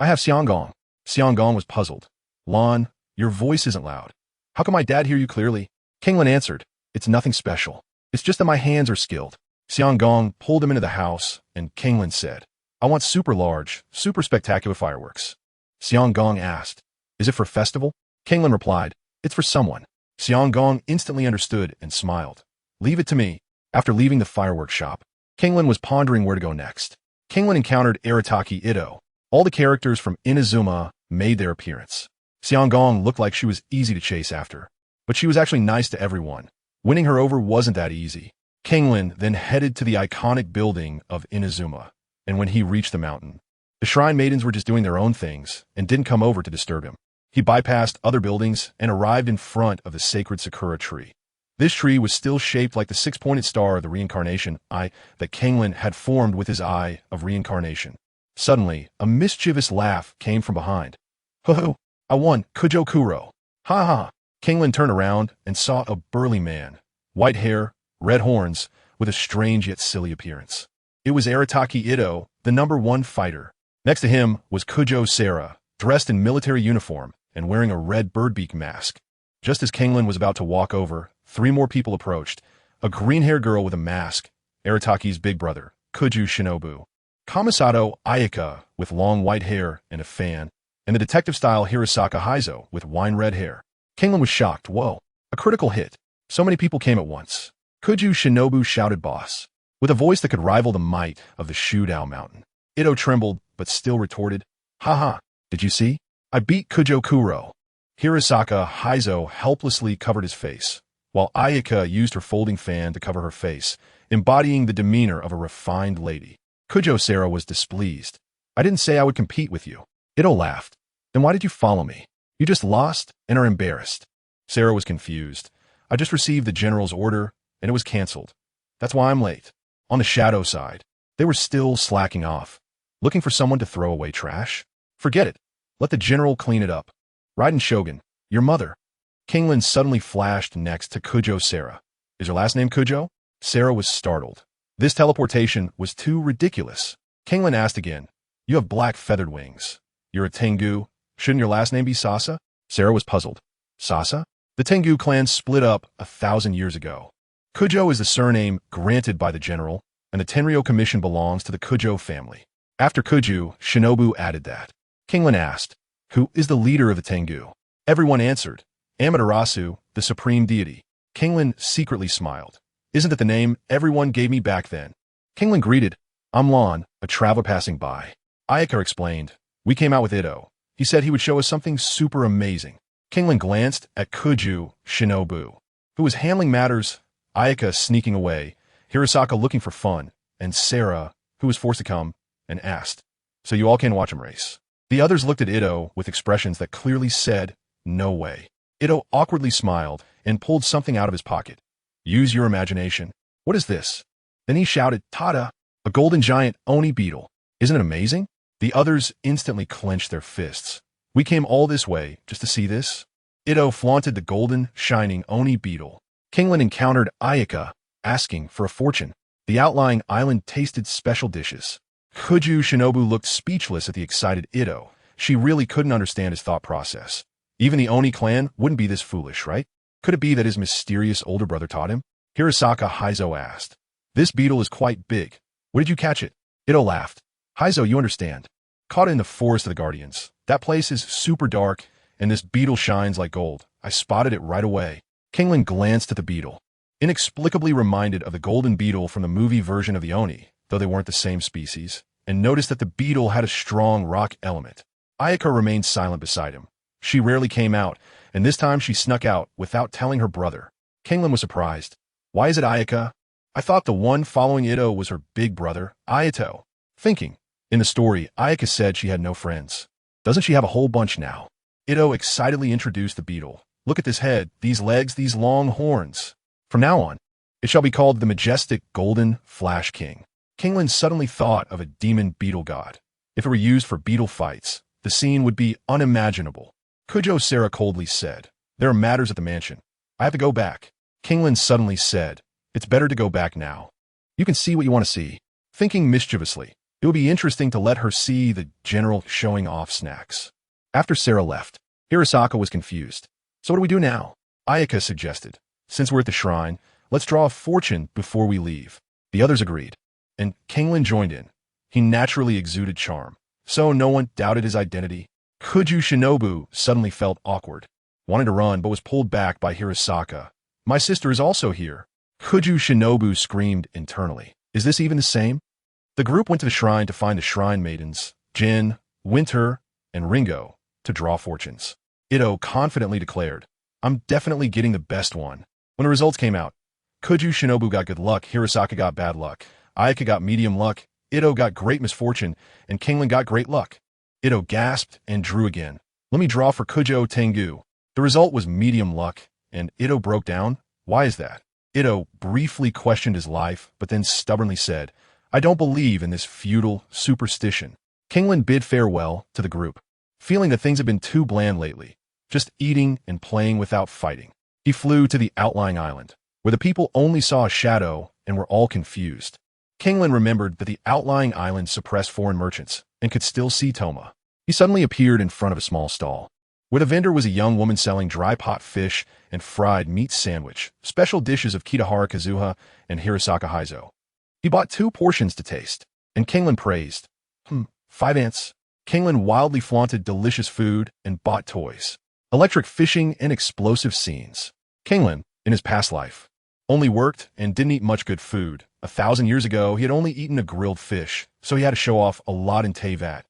I have Xianggong. Xianggong was puzzled. Lan, your voice isn't loud. How can my dad hear you clearly? GengLan answered, it's nothing special. It's just that my hands are skilled. Xianggong pulled him into the house, and GengLan said, I want super large, super spectacular fireworks. Xianggong asked, is it for festival? GengLan replied, it's for someone. Xianggong instantly understood and smiled. Leave it to me. After leaving the fireworks shop, GengLan was pondering where to go next. GengLan encountered Arataki Itto. All the characters from Inazuma made their appearance. Xianggong looked like she was easy to chase after, but she was actually nice to everyone. Winning her over wasn't that easy. GengLan then headed to the iconic building of Inazuma, and when he reached the mountain, the shrine maidens were just doing their own things and didn't come over to disturb him. He bypassed other buildings and arrived in front of the sacred Sakura tree. This tree was still shaped like the 6-pointed star of the reincarnation eye that GengLan had formed with his eye of reincarnation. Suddenly, a mischievous laugh came from behind. Ho-ho, I won, Kujo Kuro. Ha ha. GengLan turned around and saw a burly man, white hair, red horns, with a strange yet silly appearance. It was Arataki Itto, the #1 fighter. Next to him was Kujo Sera, dressed in military uniform and wearing a red birdbeak mask. Just as GengLan was about to walk over, 3 more people approached. A green-haired girl with a mask, Arataki's big brother, Kuju Shinobu. Kamisato Ayaka, with long white hair and a fan, and the detective-style Hirosaka Heizo, with wine-red hair. GengLan was shocked. Whoa, a critical hit. So many people came at once. Kuju Shinobu shouted boss, with a voice that could rival the might of the Shudao mountain. Itto trembled, but still retorted, haha, did you see? I beat Kujo Kuro. Hirasaka Heizo helplessly covered his face, while Ayaka used her folding fan to cover her face, embodying the demeanor of a refined lady. Kujo Sera was displeased. I didn't say I would compete with you. Ito laughed. Then why did you follow me? You just lost and are embarrassed. Sera was confused. I just received the general's order, and it was cancelled. That's why I'm late. On the shadow side, they were still slacking off. Looking for someone to throw away trash? Forget it. Let the general clean it up. Raiden Shogun, your mother. GengLan's suddenly flashed next to Kujo Sera. Is your last name Kujo? Sera was startled. This teleportation was too ridiculous. GengLan asked again. You have black feathered wings. You're a Tengu. Shouldn't your last name be Sasa? Sera was puzzled. Sasa? The Tengu clan split up 1,000 years ago. Kujo is the surname granted by the general, and the Tenryo Commission belongs to the Kujo family. After Kuju, Shinobu added that. GengLan asked, who is the leader of the Tengu? Everyone answered, Amaterasu, the supreme deity. GengLan secretly smiled. Isn't that the name everyone gave me back then? GengLan greeted, I'm Lan, a traveler passing by. Ayaka explained, we came out with Ito. He said he would show us something super amazing. GengLan glanced at Kuju Shinobu, who was handling matters, Ayaka sneaking away, Hirasaka looking for fun, and Sera, who was forced to come, and asked, so you all can watch him race. The others looked at Ito with expressions that clearly said, no way. Ito awkwardly smiled and pulled something out of his pocket. Use your imagination. What is this? Then he shouted, Tada! A golden giant Oni beetle. Isn't it amazing? The others instantly clenched their fists. We came all this way just to see this? Ito flaunted the golden, shining Oni beetle. GengLan encountered Ayaka, asking for a fortune. The outlying island tasted special dishes. Kuju Shinobu looked speechless at the excited Ito. She really couldn't understand his thought process. Even the Oni clan wouldn't be this foolish, right? Could it be that his mysterious older brother taught him? Hirasaka Heizo asked. This beetle is quite big. Where did you catch it? Ito laughed. Heizo, you understand. Caught it in the forest of the Guardians. That place is super dark, and this beetle shines like gold. I spotted it right away. GengLan glanced at the beetle. Inexplicably reminded of the golden beetle from the movie version of the Oni, though they weren't the same species, and noticed that the beetle had a strong rock element. Ayaka remained silent beside him. She rarely came out, and this time she snuck out without telling her brother. GengLan was surprised. Why is it Ayaka? I thought the one following Ito was her big brother, Ayato. Thinking. In the story, Ayaka said she had no friends. Doesn't she have a whole bunch now? Ito excitedly introduced the beetle. Look at this head, these legs, these long horns. From now on, it shall be called the majestic golden Flash King. GengLan suddenly thought of a demon beetle god. If it were used for beetle fights, the scene would be unimaginable. Kujo Sera coldly said, there are matters at the mansion. I have to go back. GengLan suddenly said, it's better to go back now. You can see what you want to see. Thinking mischievously, it would be interesting to let her see the general showing off snacks. After Sera left, Hirasaka was confused. So what do we do now? Ayaka suggested. Since we're at the shrine, let's draw a fortune before we leave. The others agreed, and GengLan joined in. He naturally exuded charm, so no one doubted his identity. Kuju Shinobu suddenly felt awkward, wanted to run but was pulled back by Hirasaka. My sister is also here. Kuju Shinobu screamed internally. Is this even the same? The group went to the shrine to find the shrine maidens, Jin, Winter, and Ringo, to draw fortunes. Ito confidently declared, I'm definitely getting the best one. When the results came out, Kuju Shinobu got good luck, Hirasaka got bad luck, Ayaka got medium luck, Ito got great misfortune, and GengLan got great luck. Ito gasped and drew again. Let me draw for Kujo Tengu. The result was medium luck, and Ito broke down. Why is that? Ito briefly questioned his life, but then stubbornly said, I don't believe in this feudal superstition. GengLan bid farewell to the group, feeling that things had been too bland lately, just eating and playing without fighting. He flew to the outlying island, where the people only saw a shadow and were all confused. GengLan remembered that the outlying island suppressed foreign merchants and could still see Toma. He suddenly appeared in front of a small stall, where the vendor was a young woman selling dry pot fish and fried meat sandwich, special dishes of Kitahara Kazuha and Hirasaka Heizo. He bought 2 portions to taste, and GengLan praised. 5 ants. GengLan wildly flaunted delicious food and bought toys, electric fishing, and explosive scenes. GengLan, in his past life, only worked and didn't eat much good food. 1,000 years ago, he had only eaten a grilled fish, so he had to show off a lot in Teyvat.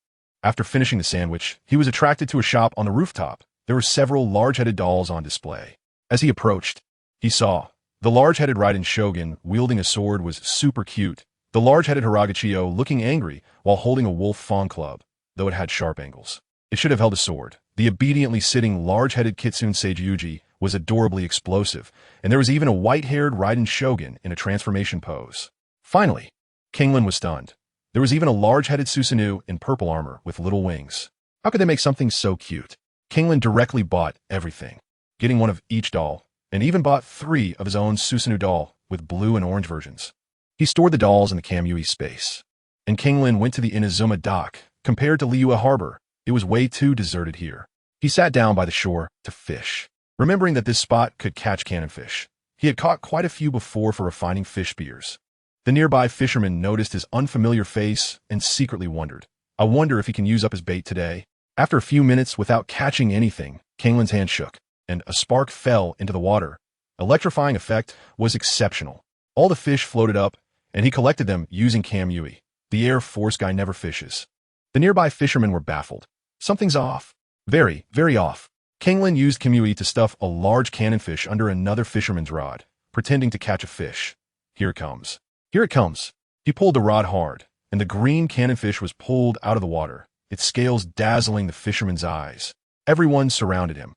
After finishing the sandwich, he was attracted to a shop on the rooftop. There were several large-headed dolls on display. As he approached, he saw the large-headed Raiden Shogun wielding a sword was super cute. The large-headed Hiragachio looking angry while holding a wolf fawn club, though it had sharp angles. It should have held a sword. The obediently sitting large-headed Kitsune Seiyuji was adorably explosive, and there was even a white-haired Raiden Shogun in a transformation pose. Finally, GengLan was stunned. There was even a large-headed Susanoo in purple armor with little wings. How could they make something so cute? GengLan directly bought everything, getting one of each doll, and even bought 3 of his own Susanoo doll with blue and orange versions. He stored the dolls in the Kamui space. And GengLan went to the Inazuma dock. Compared to Liyue Harbor, it was way too deserted here. He sat down by the shore to fish, remembering that this spot could catch cannonfish. He had caught quite a few before for refining fish spears. The nearby fisherman noticed his unfamiliar face and secretly wondered, I wonder if he can use up his bait today. After a few minutes without catching anything, GengLan's hand shook, and a spark fell into the water. Electrifying effect was exceptional. All the fish floated up, and he collected them using Kamui. The Air Force guy never fishes. The nearby fishermen were baffled. Something's off. Very, very off. GengLan used Kamui to stuff a large cannonfish under another fisherman's rod, pretending to catch a fish. Here it comes. Here it comes. He pulled the rod hard, and the green cannonfish was pulled out of the water, its scales dazzling the fisherman's eyes. Everyone surrounded him.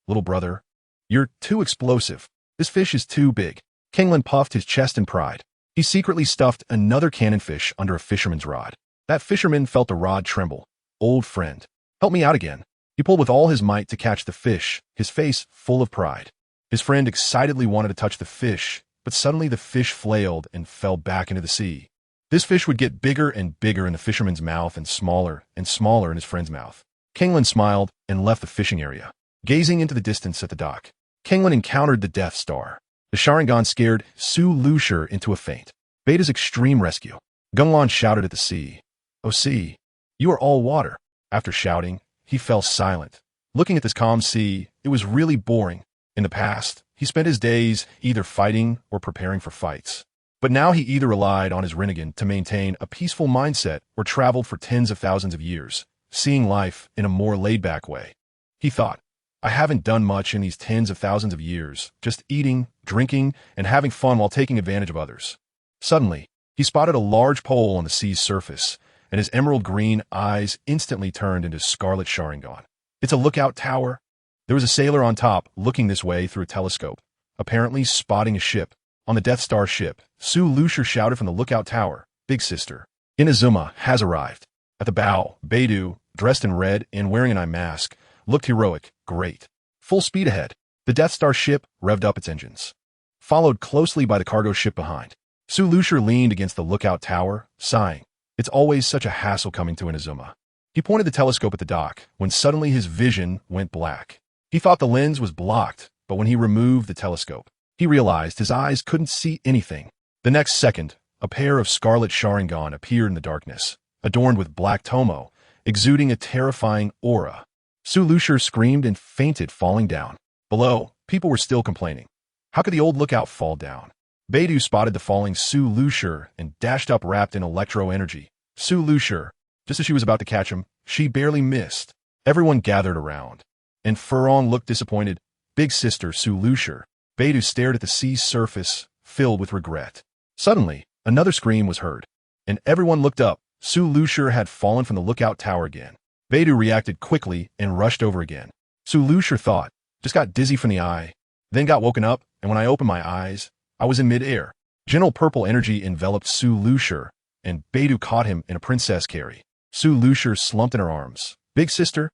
Little brother, you're too explosive. This fish is too big. GengLan puffed his chest in pride. He secretly stuffed another cannonfish under a fisherman's rod. That fisherman felt the rod tremble. Old friend, help me out again. He pulled with all his might to catch the fish, his face full of pride. His friend excitedly wanted to touch the fish, but suddenly the fish flailed and fell back into the sea. This fish would get bigger and bigger in the fisherman's mouth and smaller in his friend's mouth. GengLan smiled and left the fishing area. Gazing into the distance at the dock, GengLan encountered the Death Star. The Sharingan scared Susanoo into a faint. Beta's extreme rescue. Gung Lan shouted at the sea. Oh sea, you are all water. After shouting, he fell silent. Looking at this calm sea, it was really boring. In the past, he spent his days either fighting or preparing for fights. But now he either relied on his Rinnegan to maintain a peaceful mindset or traveled for tens of thousands of years, seeing life in a more laid-back way. He thought, I haven't done much in these tens of thousands of years, just eating, drinking, and having fun while taking advantage of others. Suddenly, he spotted a large pole on the sea's surface, and his emerald green eyes instantly turned into scarlet Sharingan. It's a lookout tower. There was a sailor on top looking this way through a telescope, apparently spotting a ship. On the Death Star ship, Susanoo shouted from the lookout tower, Big sister, Inazuma has arrived. At the bow, Beidou, dressed in red and wearing an eye mask, looked heroic. Great. Full speed ahead. The Death Star ship revved up its engines, followed closely by the cargo ship behind. Susanoo leaned against the lookout tower, sighing. It's always such a hassle coming to Inazuma. He pointed the telescope at the dock, when suddenly his vision went black. He thought the lens was blocked, but when he removed the telescope, he realized his eyes couldn't see anything. The next second, a pair of scarlet Sharingan appeared in the darkness, adorned with black tomo, exuding a terrifying aura. Susanoo screamed and fainted, falling down. Below, people were still complaining. How could the old lookout fall down? Beidou spotted the falling Susanoo and dashed up wrapped in electro energy. Susanoo, just as she was about to catch him, she barely missed. Everyone gathered around, and Furong looked disappointed. Big sister Susanoo. Beidou stared at the sea's surface, filled with regret. Suddenly, another scream was heard, and everyone looked up. Susanoo had fallen from the lookout tower again. Beidou reacted quickly and rushed over again. Susanoo thought, just got dizzy from the eye, then got woken up, and when I opened my eyes, I was in mid-air. Gentle purple energy enveloped Susanoo, and Beidou caught him in a princess carry. Susanoo slumped in her arms. Big sister?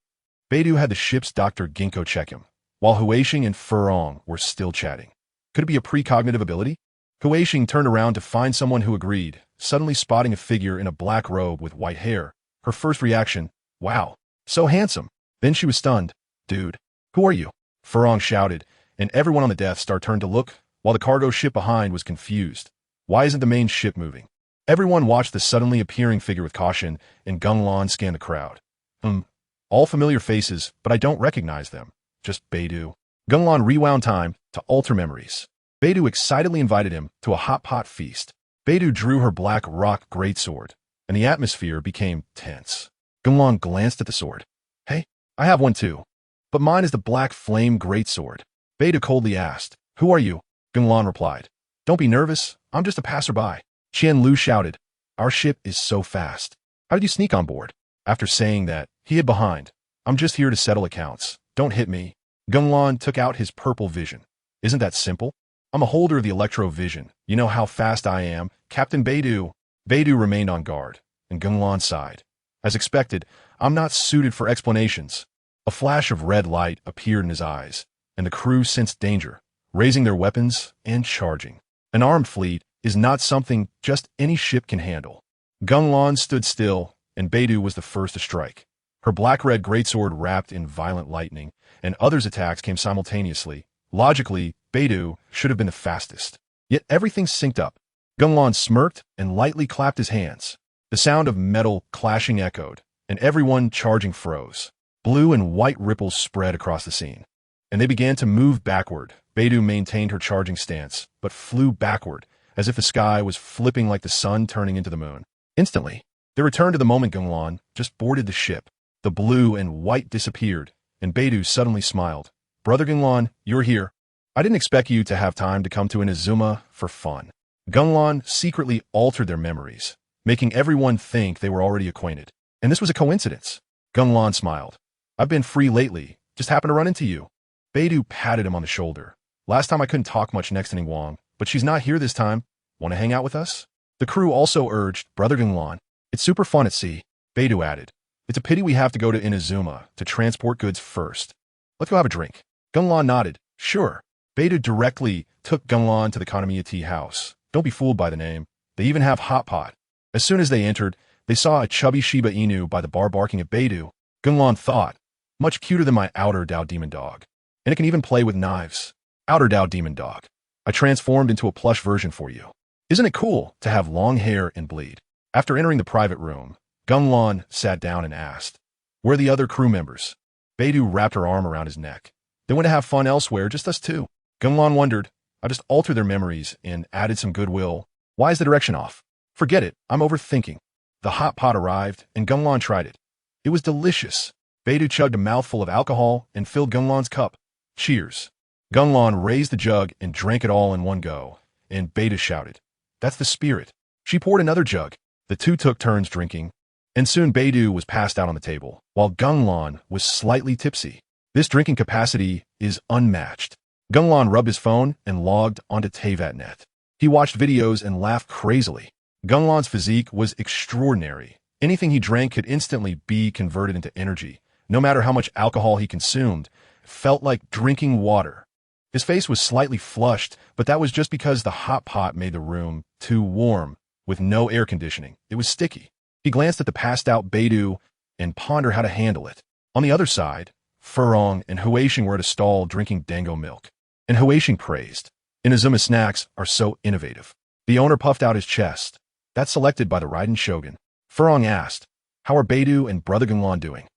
Beidou had the ship's Dr. Ginkgo check him, while Huixing and Furong were still chatting. Could it be a precognitive ability? Huixing turned around to find someone who agreed, suddenly spotting a figure in a black robe with white hair. Her first reaction, wow, so handsome. Then she was stunned. Dude, who are you? Furong shouted, and everyone on the Death Star turned to look, while the cargo ship behind was confused. Why isn't the main ship moving? Everyone watched the suddenly appearing figure with caution, and Gung Lan scanned the crowd. All familiar faces, but I don't recognize them. Just Beidou. Gung Lan rewound time to alter memories. Beidou excitedly invited him to a hot pot feast. Beidou drew her black rock greatsword, and the atmosphere became tense. Gung Lan glanced at the sword. Hey, I have one too. But mine is the black flame greatsword. Beidou coldly asked, Who are you? Gung Lan replied, Don't be nervous, I'm just a passerby. Qian Lu shouted, Our ship is so fast. How did you sneak on board? After saying that, he hid behind. I'm just here to settle accounts. Don't hit me. Gung Lan took out his purple vision. Isn't that simple? I'm a holder of the electro vision. You know how fast I am. Captain Beidou. Beidou remained on guard, and Gung Lan sighed. As expected, I'm not suited for explanations. A flash of red light appeared in his eyes, and the crew sensed danger, raising their weapons and charging. An armed fleet is not something just any ship can handle. Gung Lan stood still, and Beidou was the first to strike. Her black-red greatsword wrapped in violent lightning, and others' attacks came simultaneously. Logically, Beidou should have been the fastest. Yet everything synced up. Gung Lan smirked and lightly clapped his hands. The sound of metal clashing echoed, and everyone charging froze. Blue and white ripples spread across the scene, and they began to move backward. Beidou maintained her charging stance, but flew backward, as if the sky was flipping like the sun turning into the moon. Instantly, they returned to the moment Gung Lan just boarded the ship. The blue and white disappeared, and Beidou suddenly smiled. Brother Gung Lan, you're here. I didn't expect you to have time to come to Inazuma for fun. Gung Lan secretly altered their memories, making everyone think they were already acquainted. And this was a coincidence. Gung Lan smiled. I've been free lately, just happened to run into you. Beidou patted him on the shoulder. Last time I couldn't talk much next to Ningguang, but she's not here this time. Want to hang out with us? The crew also urged, Brother Gung Lan. It's super fun at sea, Beidou added. It's a pity we have to go to Inazuma to transport goods first. Let's go have a drink. Gung Lan nodded. Sure. Beidou directly took Gung Lan to the Kanamiya tea house. Don't be fooled by the name. They even have hot pot. As soon as they entered, they saw a chubby Shiba Inu by the bar barking at Beidou. Gung Lan thought, much cuter than my outer Dao demon dog. And it can even play with knives. Outer Dao demon dog. I transformed into a plush version for you. Isn't it cool to have long hair and bleed? After entering the private room, Gung Lan sat down and asked, Where are the other crew members? Beidou wrapped her arm around his neck. They went to have fun elsewhere, just us two. Gung Lan wondered, I just altered their memories and added some goodwill. Why is the direction off? Forget it, I'm overthinking. The hot pot arrived, and Gung Lan tried it. It was delicious. Beidou chugged a mouthful of alcohol and filled Gung Lan's cup. Cheers. Gung Lan raised the jug and drank it all in one go, and Beidou shouted, That's the spirit. She poured another jug. The two took turns drinking, and soon Beidou was passed out on the table, while Gung Lan was slightly tipsy. This drinking capacity is unmatched. Gung Lan rubbed his phone and logged onto Teyvat. He watched videos and laughed crazily. Gung Lan's physique was extraordinary. Anything he drank could instantly be converted into energy. No matter how much alcohol he consumed, it felt like drinking water. His face was slightly flushed, but that was just because the hot pot made the room too warm. With no air conditioning, it was sticky. He glanced at the passed-out Beidou and pondered how to handle it. On the other side, Furong and Huixing were at a stall drinking dango milk. And Huixing praised, Inazuma snacks are so innovative. The owner puffed out his chest. That's selected by the Raiden Shogun. Furong asked, How are Beidou and Brother Gung Lan doing?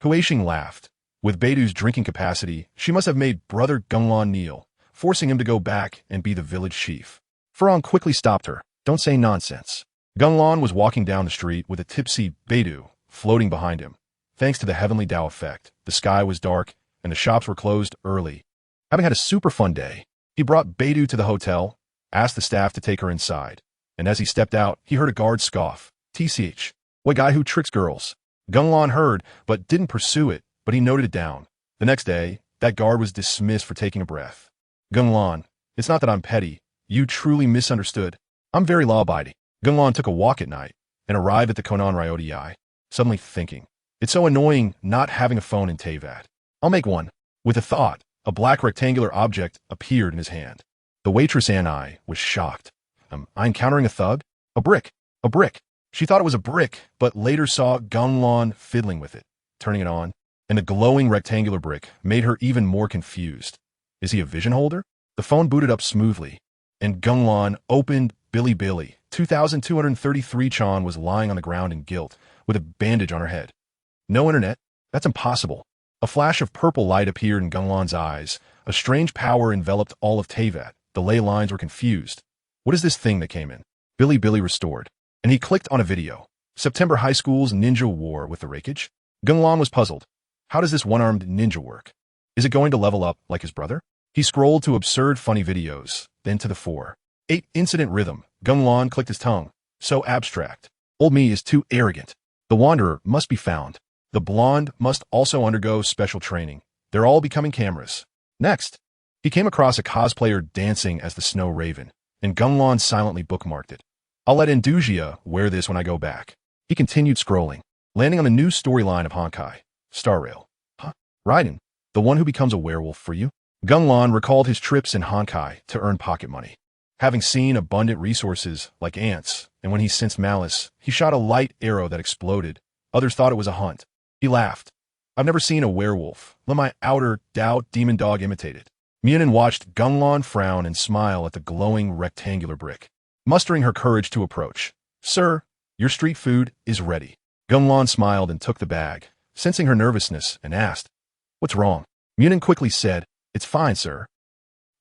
Huixing laughed. With Beidou's drinking capacity, she must have made Brother Gung Lan kneel, forcing him to go back and be the village chief. Furong quickly stopped her. Don't say nonsense. Gung Lan was walking down the street with a tipsy Beidou floating behind him. Thanks to the heavenly Dao effect, the sky was dark and the shops were closed early. Having had a super fun day, he brought Beidou to the hotel, asked the staff to take her inside, and as he stepped out, he heard a guard scoff. TCH, what guy who tricks girls? Gung Lan heard, but didn't pursue it, but he noted it down. The next day, that guard was dismissed for taking a breath. Gung Lan, it's not that I'm petty. You truly misunderstood. I'm very law-abiding. Gung Lan took a walk at night and arrived at the Konan Ryotei, suddenly thinking, it's so annoying not having a phone in Teyvat. I'll make one. With a thought, a black rectangular object appeared in his hand. The waitress Anai was shocked. I'm encountering a thug? A brick. A brick. She thought it was a brick, but later saw Gung Lan fiddling with it, turning it on, and the glowing rectangular brick made her even more confused. Is he a vision holder? The phone booted up smoothly, and Gung Lan opened Billy. 2,233 Chan was lying on the ground in guilt, with a bandage on her head. No internet? That's impossible. A flash of purple light appeared in Gung Lan's eyes. A strange power enveloped all of Teyvat. The ley lines were confused. What is this thing that came in? Billy restored, and he clicked on a video. September High School's ninja war with the Raikage? Gung Lan was puzzled. How does this one-armed ninja work? Is it going to level up like his brother? He scrolled to absurd funny videos, then to the 4:8 incident rhythm. Gung Lan clicked his tongue. So abstract. Old me is too arrogant. The Wanderer must be found. The blonde must also undergo special training. They're all becoming cameras. Next, he came across a cosplayer dancing as the Snow Raven, and Gung Lan silently bookmarked it. I'll let Andujia wear this when I go back. He continued scrolling, landing on the new storyline of Honkai. Star Rail. Huh? Raiden, the one who becomes a werewolf for you? Gung Lan recalled his trips in Honkai to earn pocket money. Having seen abundant resources like ants, and when he sensed malice, he shot a light arrow that exploded. Others thought it was a hunt. He laughed. I've never seen a werewolf. Let my outer doubt demon dog imitate it. Mienin watched Gung Lan frown and smile at the glowing rectangular brick, mustering her courage to approach. Sir, your street food is ready. Gung Lan smiled and took the bag, sensing her nervousness, and asked, What's wrong? Mienin quickly said, It's fine, sir.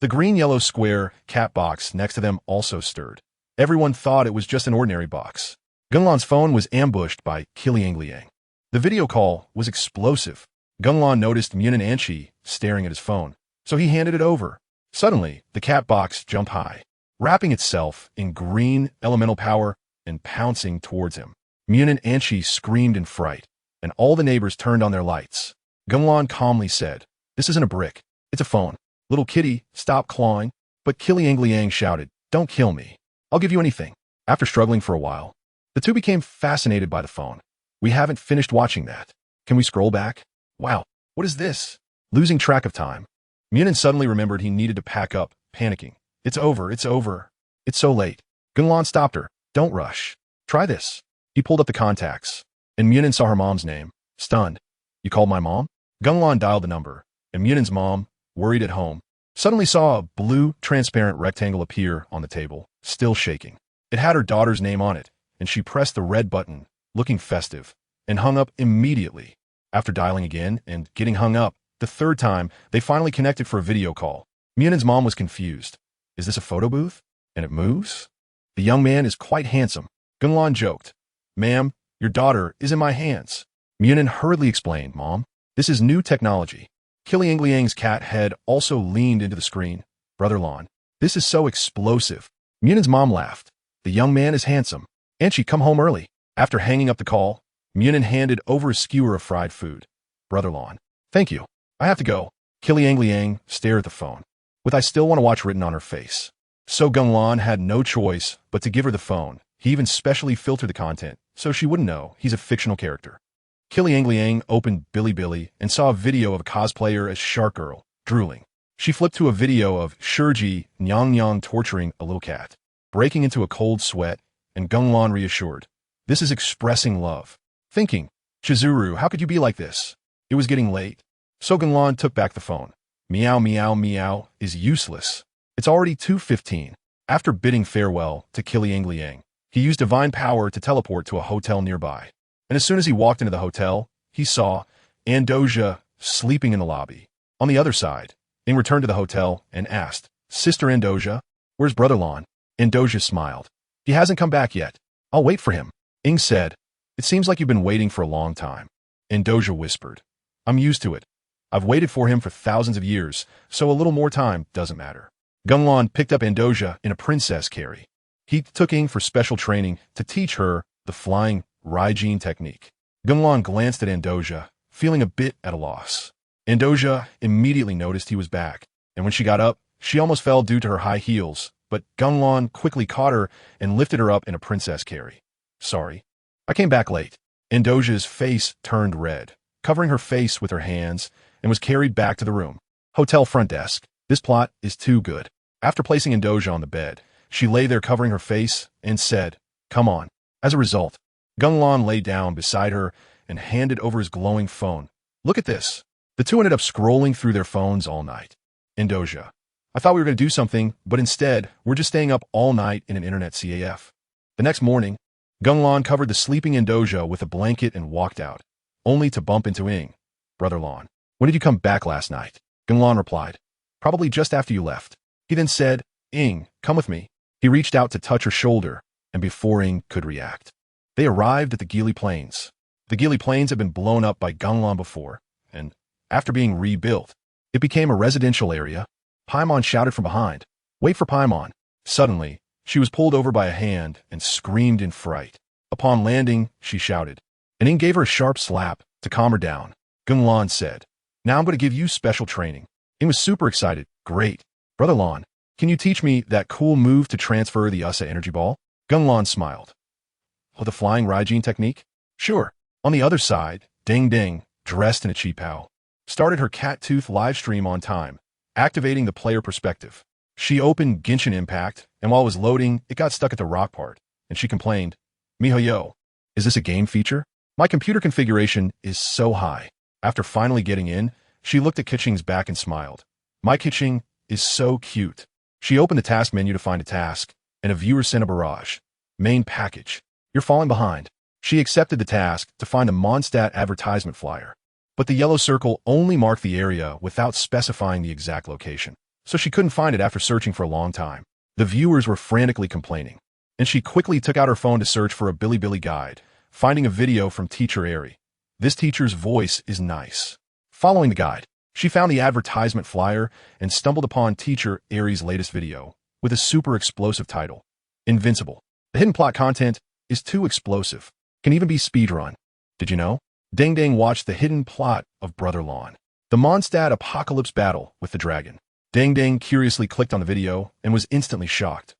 The green-yellow square cat box next to them also stirred. Everyone thought it was just an ordinary box. Gung Lan's phone was ambushed by GengLan's. The video call was explosive. Gung Lan noticed Mienin Anchi staring at his phone, so he handed it over. Suddenly, the cat box jumped high, wrapping itself in green elemental power and pouncing towards him. Mienin Anchi screamed in fright, and all the neighbors turned on their lights. Gung Lan calmly said, This isn't a brick, it's a phone. Little kitty, stop clawing. But GengLan shouted, Don't kill me. I'll give you anything. After struggling for a while, the two became fascinated by the phone. We haven't finished watching that. Can we scroll back? Wow, what is this? Losing track of time, Mienin suddenly remembered he needed to pack up, panicking. It's over, it's over. It's so late. Gung Lan stopped her. Don't rush. Try this. He pulled up the contacts, and Mienin saw her mom's name. Stunned. You called my mom? Gung Lan dialed the number, and Mienin's mom, worried at home, suddenly saw a blue, transparent rectangle appear on the table, still shaking. It had her daughter's name on it, and she pressed the red button, looking festive, and hung up immediately. After dialing again and getting hung up, the third time, they finally connected for a video call. Mienin's mom was confused. Is this a photo booth? And it moves? The young man is quite handsome. Gung Lan joked. Ma'am, your daughter is in my hands. Mienin hurriedly explained, Mom, this is new technology. GengLan's cat head also leaned into the screen. Brother Lan, this is so explosive. Mienin's mom laughed. The young man is handsome. Anchi, come home early. After hanging up the call, Mienin handed over a skewer of fried food. Brother Lan, thank you. I have to go. GengLan stared at the phone, with I still want to watch written on her face. So Gung Lan had no choice but to give her the phone. He even specially filtered the content, so she wouldn't know he's a fictional character. GengLan opened Bilibili and saw a video of a cosplayer as Shark Girl, drooling. She flipped to a video of Shurji Nyang torturing a little cat, breaking into a cold sweat, and Gung Lan reassured. This is expressing love. Thinking, Chizuru, how could you be like this? It was getting late. So Gung Lan took back the phone. Meow meow meow is useless. It's already 2:15. After bidding farewell to GengLan, he used divine power to teleport to a hotel nearby. And as soon as he walked into the hotel, he saw Andujia sleeping in the lobby. On the other side, Ing returned to the hotel and asked, Sister Andujia, where's Brother Lan? Andujia smiled. He hasn't come back yet. I'll wait for him. Ing said, It seems like you've been waiting for a long time. Andujia whispered, I'm used to it. I've waited for him for thousands of years, so a little more time doesn't matter. Gung Lan picked up Andujia in a princess carry. He took Ing for special training to teach her the flying Raijin technique. Gung Lan glanced at Andujia, feeling a bit at a loss. Andujia immediately noticed he was back, and when she got up, she almost fell due to her high heels, but Gung Lan quickly caught her and lifted her up in a princess carry. Sorry. I came back late. Andujia's face turned red, covering her face with her hands, and was carried back to the room. Hotel front desk. This plot is too good. After placing Andujia on the bed, she lay there covering her face and said, Come on. As a result, Gung Lan lay down beside her and handed over his glowing phone. Look at this. The two ended up scrolling through their phones all night. Andujia, I thought we were going to do something, but instead, we're just staying up all night in an internet CAF. The next morning, Gung Lan covered the sleeping Andujia with a blanket and walked out, only to bump into Ing. Brother Lan, when did you come back last night? Gung Lan replied, Probably just after you left. He then said, Ing, come with me. He reached out to touch her shoulder, and before Ing could react, They arrived at the Gili Plains. The Gili Plains had been blown up by Gung Lan before, and after being rebuilt, it became a residential area. Paimon shouted from behind, "Wait for Paimon." Suddenly, she was pulled over by a hand and screamed in fright. Upon landing, she shouted, and Ing gave her a sharp slap to calm her down. Gung Lan said, "Now I'm going to give you special training." Ing was super excited. "Great. Brother Lan, can you teach me that cool move to transfer the USA energy ball?" Gung Lan smiled. "Oh, the flying Raijin technique?" "Sure." On the other side, Ding Ding, dressed in a cheapao, started her cat tooth live stream on time, activating the player perspective. She opened Genshin Impact, and while it was loading, it got stuck at the rock part, and she complained, "MiHoYo, is this a game feature? My computer configuration is so high." After finally getting in, she looked at Kiching's back and smiled. "My Kiching is so cute." She opened the task menu to find a task, and a viewer sent a barrage. Main package. "You're falling behind." She accepted the task to find a Mondstadt advertisement flyer. But the yellow circle only marked the area without specifying the exact location, so she couldn't find it after searching for a long time. The viewers were frantically complaining, and she quickly took out her phone to search for a Bilibili guide, finding a video from Teacher Eri. This teacher's voice is nice. Following the guide, she found the advertisement flyer and stumbled upon Teacher Eri's latest video, with a super explosive title, Invincible. The hidden plot content is too explosive, can even be speedrun. Did you know? Ding Ding watched the hidden plot of Brother Lan, the Mondstadt apocalypse battle with the dragon. Ding Ding curiously clicked on the video and was instantly shocked.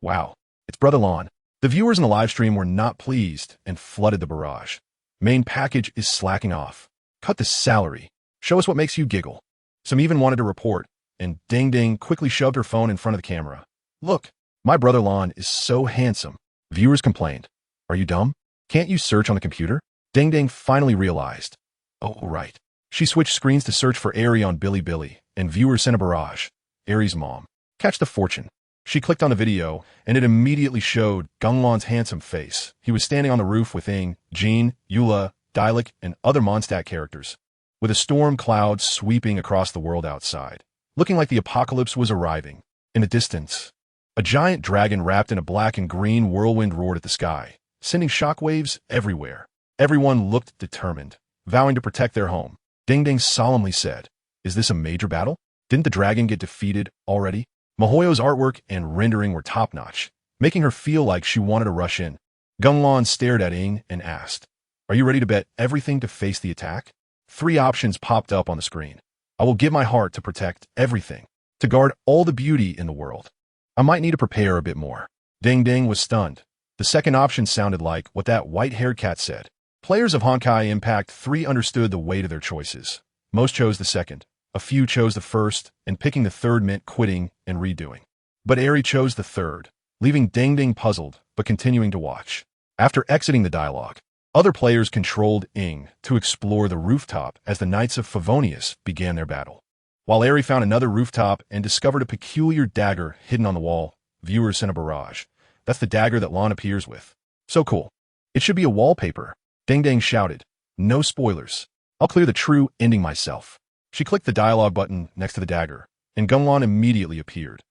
"Wow, it's Brother Lan." The viewers in the livestream were not pleased and flooded the barrage. "Main package is slacking off. Cut the salary. Show us what makes you giggle." Some even wanted to report, and Ding Ding quickly shoved her phone in front of the camera. "Look, my Brother Lan is so handsome." Viewers complained. "Are you dumb? Can't you search on the computer?" Ding Ding finally realized. "Oh, right." She switched screens to search for Eri on Bilibili, and viewers sent a barrage. Eri's mom. "Catch the fortune." She clicked on the video, and it immediately showed Gung Lan's handsome face. He was standing on the roof with Ing, Jean, Eula, Dialek, and other Mondstadt characters, with a storm cloud sweeping across the world outside, looking like the apocalypse was arriving. In the distance, a giant dragon wrapped in a black and green whirlwind roared at the sky, sending shockwaves everywhere. Everyone looked determined, vowing to protect their home. Ding Ding solemnly said, "Is this a major battle? Didn't the dragon get defeated already?" MiHoYo's artwork and rendering were top-notch, making her feel like she wanted to rush in. Gung Lan stared at Ing and asked, "Are you ready to bet everything to face the attack?" 3 options popped up on the screen. "I will give my heart to protect everything, to guard all the beauty in the world. I might need to prepare a bit more." Ding Ding was stunned. The second option sounded like what that white-haired cat said. Players of Honkai Impact 3 understood the weight of their choices. Most chose the second, a few chose the first, and picking the third meant quitting and redoing. But Eri chose the third, leaving Ding Ding puzzled but continuing to watch. After exiting the dialogue, other players controlled Ing to explore the rooftop as the Knights of Favonius began their battle. While Eri found another rooftop and discovered a peculiar dagger hidden on the wall, viewers sent a barrage. "That's the dagger that Lan appears with. So cool. It should be a wallpaper." Ding Ding shouted, "No spoilers. I'll clear the true ending myself." She clicked the dialogue button next to the dagger, and Gung Lan immediately appeared.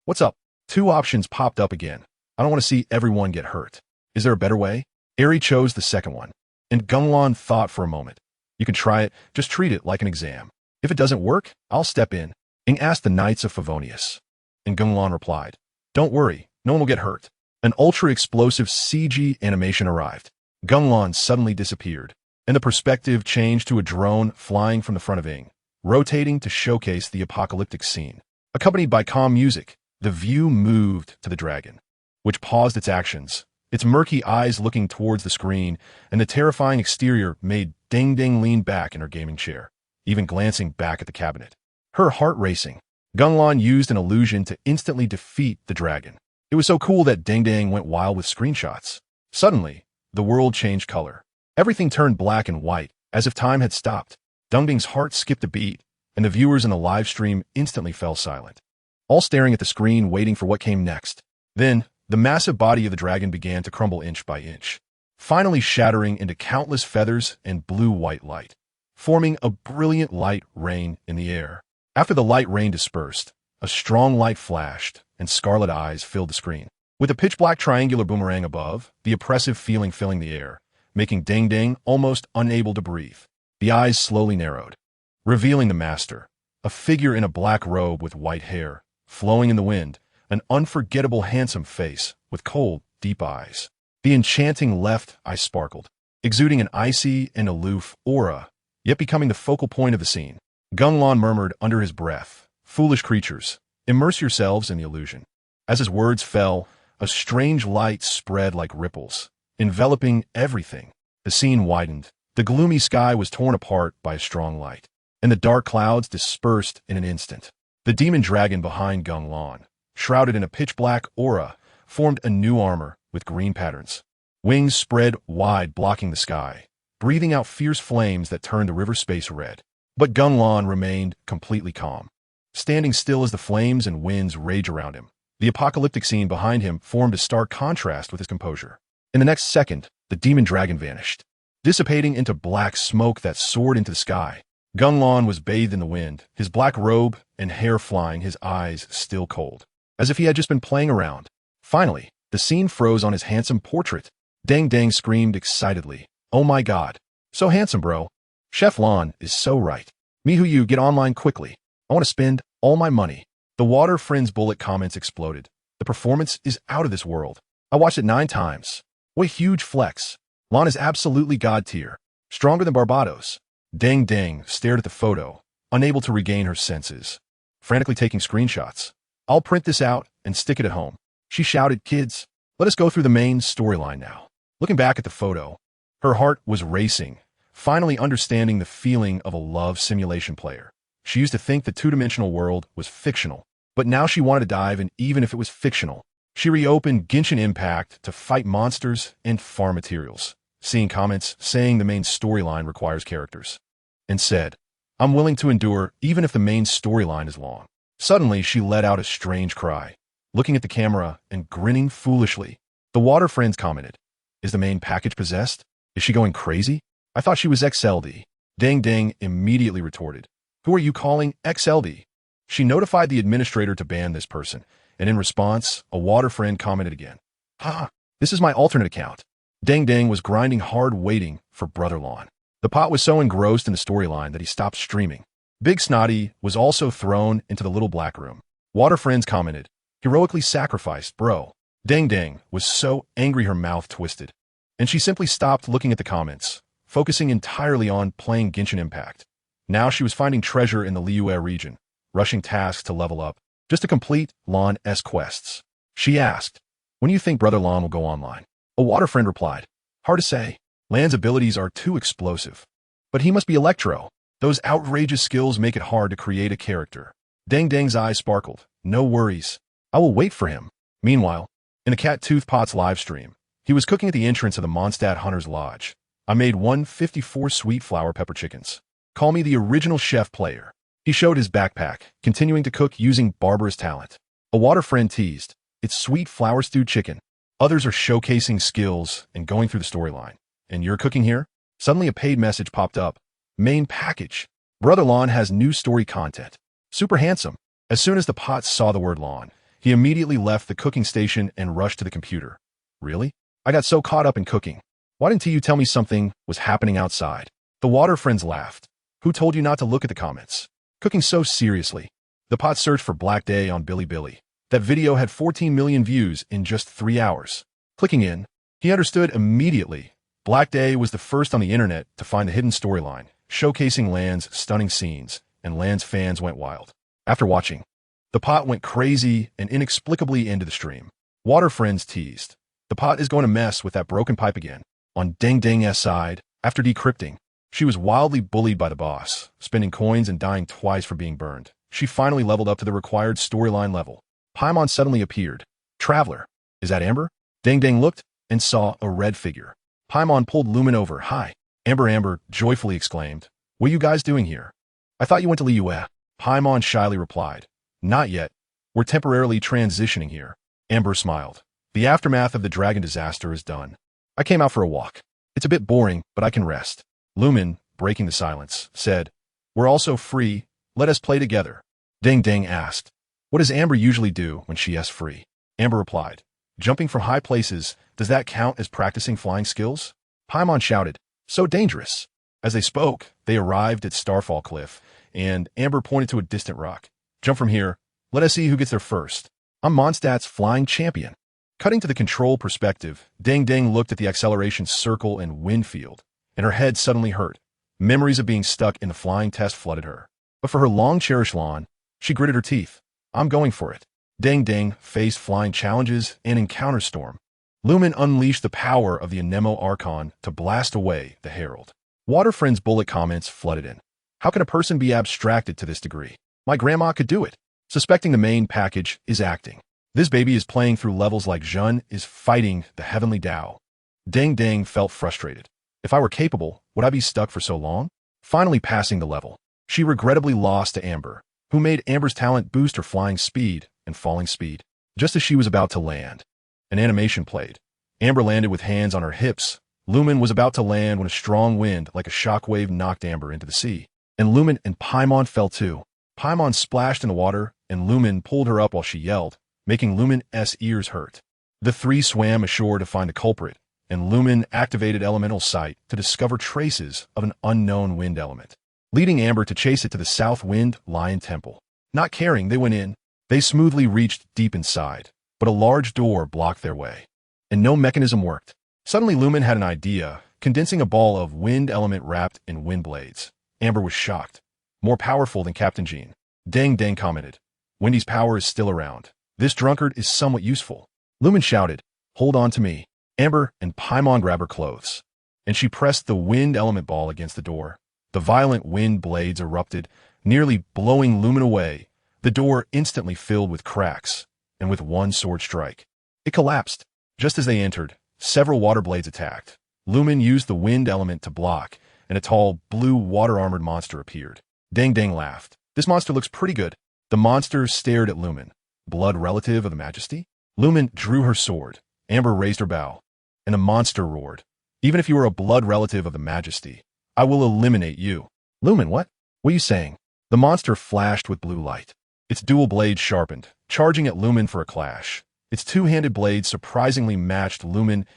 "What's up?" 2 options popped up again. "I don't want to see everyone get hurt. Is there a better way?" Eri chose the second one, and Gung Lan thought for a moment. "You can try it, just treat it like an exam. If it doesn't work, I'll step in." Ing asked the Knights of Favonius, and Gung Lan replied, "Don't worry, no one will get hurt." An ultra-explosive CG animation arrived. Gung Lan suddenly disappeared, and the perspective changed to a drone flying from the front of Ing, rotating to showcase the apocalyptic scene. Accompanied by calm music, the view moved to the dragon, which paused its actions, its murky eyes looking towards the screen, and the terrifying exterior made Ding Ding lean back in her gaming chair, even glancing back at the cabinet. Her heart racing. Gung Lan used an illusion to instantly defeat the dragon. It was so cool that Ding Ding went wild with screenshots. Suddenly, the world changed color. Everything turned black and white, as if time had stopped. Ding Ding's heart skipped a beat, and the viewers in the live stream instantly fell silent, all staring at the screen waiting for what came next. Then, the massive body of the dragon began to crumble inch by inch, finally shattering into countless feathers and blue-white light, forming a brilliant light rain in the air. After the light rain dispersed, a strong light flashed, and scarlet eyes filled the screen. with a pitch-black triangular boomerang above, the oppressive feeling filling the air, making Ding Ding almost unable to breathe. The eyes slowly narrowed, revealing the master, a figure in a black robe with white hair, flowing in the wind, an unforgettable handsome face with cold, deep eyes. The enchanting left eye sparkled, exuding an icy and aloof aura, yet becoming the focal point of the scene. Gung Lan murmured under his breath, "Foolish creatures, immerse yourselves in the illusion." As his words fell, a strange light spread like ripples, enveloping everything. The scene widened. The gloomy sky was torn apart by a strong light, and the dark clouds dispersed in an instant. The demon dragon behind Gung Lan, shrouded in a pitch-black aura, formed a new armor with green patterns. Wings spread wide, blocking the sky, breathing out fierce flames that turned the river space red. But Gung Lan remained completely calm, standing still as the flames and winds rage around him. The apocalyptic scene behind him formed a stark contrast with his composure. In the next second, the demon dragon vanished, dissipating into black smoke that soared into the sky. Gung Lan was bathed in the wind, his black robe and hair flying, his eyes still cold, as if he had just been playing around. Finally, the scene froze on his handsome portrait. Dang Dang screamed excitedly, "Oh my god, so handsome, bro. Chef Lan is so right. Me who you get online quickly. I want to spend all my money." The water friend's bullet comments exploded. "The performance is out of this world. I watched it 9 times. What a huge flex. Lan is absolutely god tier. Stronger than Barbados." Dang Dang stared at the photo, unable to regain her senses, frantically taking screenshots. "I'll print this out and stick it at home." She shouted, "Kids, let us go through the main storyline now." Looking back at the photo, her heart was racing, finally understanding the feeling of a love simulation player. She used to think the two-dimensional world was fictional, but now she wanted to dive in even if it was fictional. She reopened Genshin Impact to fight monsters and farm materials, seeing comments saying the main storyline requires characters, and said, "I'm willing to endure even if the main storyline is long." Suddenly, she let out a strange cry, looking at the camera and grinning foolishly. The water friends commented, "Is the main package possessed? Is she going crazy? I thought she was XLD." Dang Dang immediately retorted, "Who are you calling XLD?" She notified the administrator to ban this person, and in response, a water friend commented again, "Ha, this is my alternate account." Dang Dang was grinding hard waiting for Brother Lan. The pot was so engrossed in the storyline that he stopped streaming. Big Snotty was also thrown into the little black room. Water friends commented, "Heroically sacrificed, bro." Dang Dang was so angry her mouth twisted, and she simply stopped looking at the comments, focusing entirely on playing Genshin Impact. Now she was finding treasure in the Liyue region, rushing tasks to level up, just to complete Lan's quests. She asked, "When do you think Brother Lan will go online?" A water friend replied, "Hard to say. Lan's abilities are too explosive. But he must be Electro. Those outrageous skills make it hard to create a character." Dang Dang's eyes sparkled. "No worries. I will wait for him." Meanwhile, in a Cat Tooth Pot's livestream, he was cooking at the entrance of the Mondstadt Hunter's Lodge. "I made 154 sweet flower pepper chickens. Call me the original chef player." He showed his backpack, continuing to cook using barbarous talent. A water friend teased, "It's sweet flour stewed chicken." Others are showcasing skills and going through the storyline. "And you're cooking here?" Suddenly a paid message popped up. "Main package. Brother Lan has new story content. Super handsome." As soon as the pot saw the word Lan, he immediately left the cooking station and rushed to the computer. "Really? I got so caught up in cooking. Why didn't you tell me something was happening outside?" The water friends laughed. "Who told you not to look at the comments? Cooking so seriously." The pot searched for Black Day on Bilibili. That video had 14 million views in just 3 hours. Clicking in, he understood immediately. Black Day was the first on the internet to find the hidden storyline, showcasing Lan's stunning scenes, and Lan's fans went wild. After watching, the pot went crazy and inexplicably into the stream. Water friends teased, "The pot is going to mess with that broken pipe again." On Dang Dang's side, after decrypting, she was wildly bullied by the boss, spending coins and dying twice for being burned. She finally leveled up to the required storyline level. Paimon suddenly appeared. "Traveler, is that Amber?" Dang Dang looked and saw a red figure. Paimon pulled Lumen over. "Hi." Amber joyfully exclaimed, "What are you guys doing here?" "I thought you went to Liyue." Paimon shyly replied, "Not yet. We're temporarily transitioning here." Amber smiled. "The aftermath of the dragon disaster is done. I came out for a walk. It's a bit boring, but I can rest." Lumen, breaking the silence, said, "We're also free. Let us play together." Dang Dang asked, "What does Amber usually do when she asks free?" Amber replied, Jumping from high places, does that count as practicing flying skills? Paimon shouted, so dangerous. As they spoke, they arrived at Starfall Cliff, and Amber pointed to a distant rock. Jump from here. Let us see who gets there first. I'm Mondstadt's flying champion. Cutting to the control perspective, Deng looked at the acceleration circle and wind field, and her head suddenly hurt. Memories of being stuck in the flying test flooded her. But for her long-cherished lawn, she gritted her teeth. I'm going for it. Deng faced flying challenges and encounter storm. Lumen unleashed the power of the Anemo Archon to blast away the Herald. Waterfriend's bullet comments flooded in. How can a person be abstracted to this degree? My grandma could do it. Suspecting the main package is acting. This baby is playing through levels like Jun is fighting the heavenly Tao. Deng felt frustrated. If I were capable, would I be stuck for so long? Finally passing the level, she regrettably lost to Amber, who made Amber's talent boost her flying speed and falling speed. Just as she was about to land, an animation played. Amber landed with hands on her hips. Lumen was about to land when a strong wind like a shockwave knocked Amber into the sea. And Lumen and Paimon fell too. Paimon splashed in the water, and Lumen pulled her up while she yelled, making Lumen's ears hurt. The three swam ashore to find the culprit, and Lumen activated elemental sight to discover traces of an unknown wind element, leading Amber to chase it to the South Wind Lion Temple. Not caring, they went in. They smoothly reached deep inside, but a large door blocked their way, and no mechanism worked. Suddenly Lumen had an idea, condensing a ball of wind element wrapped in wind blades. Amber was shocked. More powerful than Captain Jean. Deng commented. Wendy's power is still around. This drunkard is somewhat useful. Lumen shouted, hold on to me. Amber and Paimon grabbed her clothes, and she pressed the wind element ball against the door. The violent wind blades erupted, nearly blowing Lumen away. The door instantly filled with cracks, and with one sword strike, it collapsed. Just as they entered, several water blades attacked. Lumen used the wind element to block, and a tall, blue, water-armored monster appeared. Deng laughed. This monster looks pretty good. The monster stared at Lumen. Blood relative of the Majesty? Lumen drew her sword. Amber raised her bow, and the monster roared. Even if you are a blood relative of the Majesty, I will eliminate you. Lumen, what? What are you saying? The monster flashed with blue light. Its dual blades sharpened, charging at Lumen for a clash. Its two-handed blade surprisingly matched Lumen's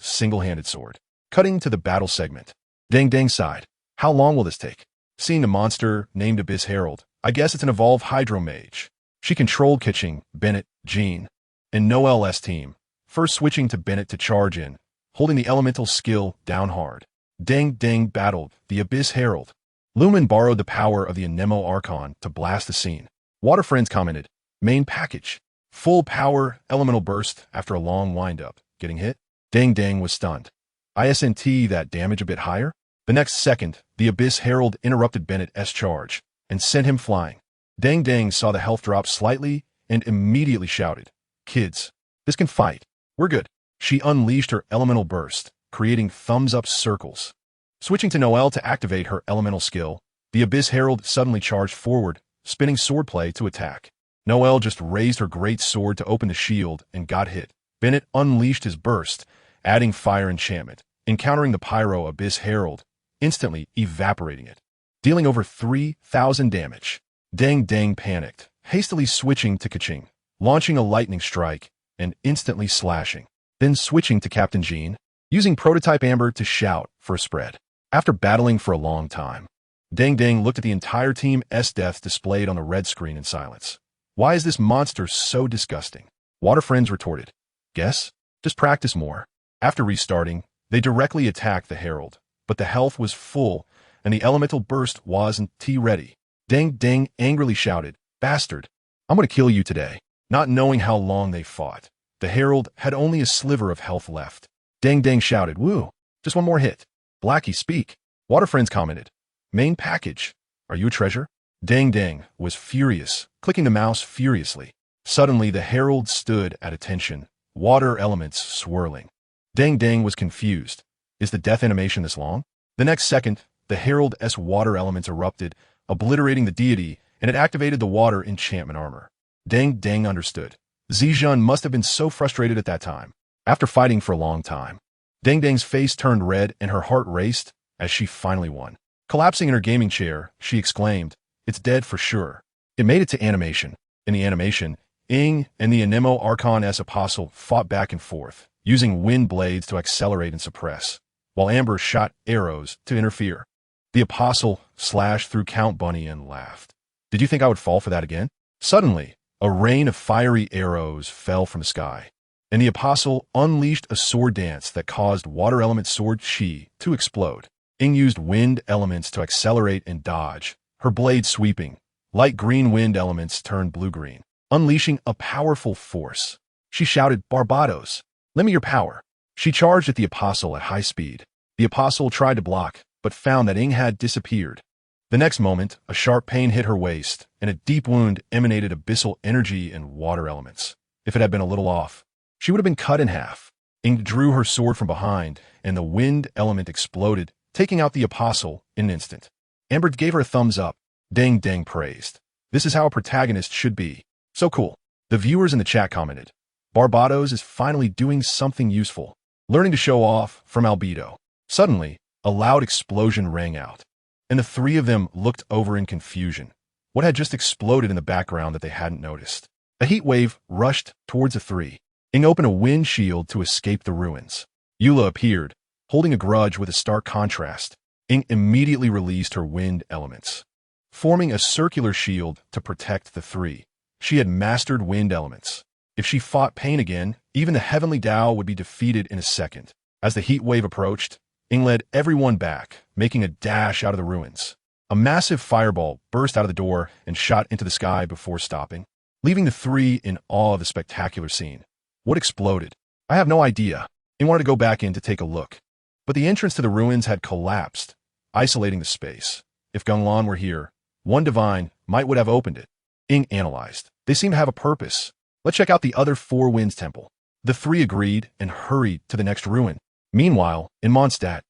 single-handed sword. Cutting to the battle segment, Deng sighed. How long will this take? Seeing the monster, named Abyss Herald, I guess it's an evolved Hydro Mage. She controlled Kitching, Bennett, Jean, and Noel's team, first switching to Bennett to charge in, holding the elemental skill down hard. Deng battled the Abyss Herald. Lumen borrowed the power of the Anemo Archon to blast the scene. Waterfriends commented, main package. Full power elemental burst after a long wind-up. Getting hit? Deng was stunned. ISNT that damage a bit higher? The next second, the Abyss Herald interrupted Bennett's charge and sent him flying. Deng saw the health drop slightly and immediately shouted, kids, this can fight. We're good. She unleashed her elemental burst, creating thumbs-up circles. Switching to Noel to activate her elemental skill, the Abyss Herald suddenly charged forward, spinning swordplay to attack. Noel just raised her great sword to open the shield and got hit. Bennett unleashed his burst, adding fire enchantment, encountering the Pyro Abyss Herald, instantly evaporating it, dealing over 3,000 damage. Deng panicked, hastily switching to Kaching, launching a lightning strike, and instantly slashing. Then switching to Captain Jean, using Prototype Amber to shout for a spread. After battling for a long time, Deng looked at the entire team's death displayed on the red screen in silence. Why is this monster so disgusting? Waterfriends retorted. Guess? Just practice more. After restarting, they directly attacked the Herald, but the health was full, and the elemental burst wasn't ready. Deng angrily shouted, bastard, I'm gonna kill you today. Not knowing how long they fought, the Herald had only a sliver of health left. Deng shouted, woo, just one more hit. Blackie, speak. Waterfriends commented, main package. Are you a treasure? Deng was furious, clicking the mouse furiously. Suddenly, the Herald stood at attention, water elements swirling. Deng was confused. Is the death animation this long? The next second, the Herald's water elements erupted, obliterating the deity, and it activated the water enchantment armor. Deng understood. Zijun must have been so frustrated at that time. After fighting for a long time, Deng's face turned red and her heart raced as she finally won. Collapsing in her gaming chair, she exclaimed, it's dead for sure. It made it to animation. In the animation, Ing and the Anemo Archon's apostle fought back and forth, using wind blades to accelerate and suppress, while Amber shot arrows to interfere. The apostle slashed through Count Bunny and laughed. Did you think I would fall for that again? Suddenly, a rain of fiery arrows fell from the sky, and the apostle unleashed a sword dance that caused water element sword chi to explode. Ing used wind elements to accelerate and dodge, her blade sweeping. Light green wind elements turned blue-green, unleashing a powerful force. She shouted, "Barbados, lend me your power." She charged at the apostle at high speed. The apostle tried to block, but found that Ing had disappeared. The next moment, a sharp pain hit her waist, and a deep wound emanated abyssal energy and water elements. If it had been a little off, she would have been cut in half. Ing drew her sword from behind, and the wind element exploded, taking out the apostle in an instant. Amber gave her a thumbs up. Dang Dang praised. This is how a protagonist should be. So cool. The viewers in the chat commented, Barbados is finally doing something useful. Learning to show off from Albedo. Suddenly, a loud explosion rang out, and the three of them looked over in confusion. What had just exploded in the background that they hadn't noticed? A heat wave rushed towards the three. Ing opened a wind shield to escape the ruins. Eula appeared, holding a grudge with a stark contrast. Ing immediately released her wind elements, forming a circular shield to protect the three. She had mastered wind elements. If she fought pain again, even the heavenly Tao would be defeated in a second. As the heat wave approached, Ing led everyone back, making a dash out of the ruins. A massive fireball burst out of the door and shot into the sky before stopping, leaving the three in awe of the spectacular scene. What exploded? I have no idea. Ing wanted to go back in to take a look, but the entrance to the ruins had collapsed, isolating the space. If Gung Lan were here, one divine might would have opened it. Ing analyzed. They seem to have a purpose. Let's check out the other Four Winds Temple. The three agreed and hurried to the next ruin. Meanwhile, in Mondstadt,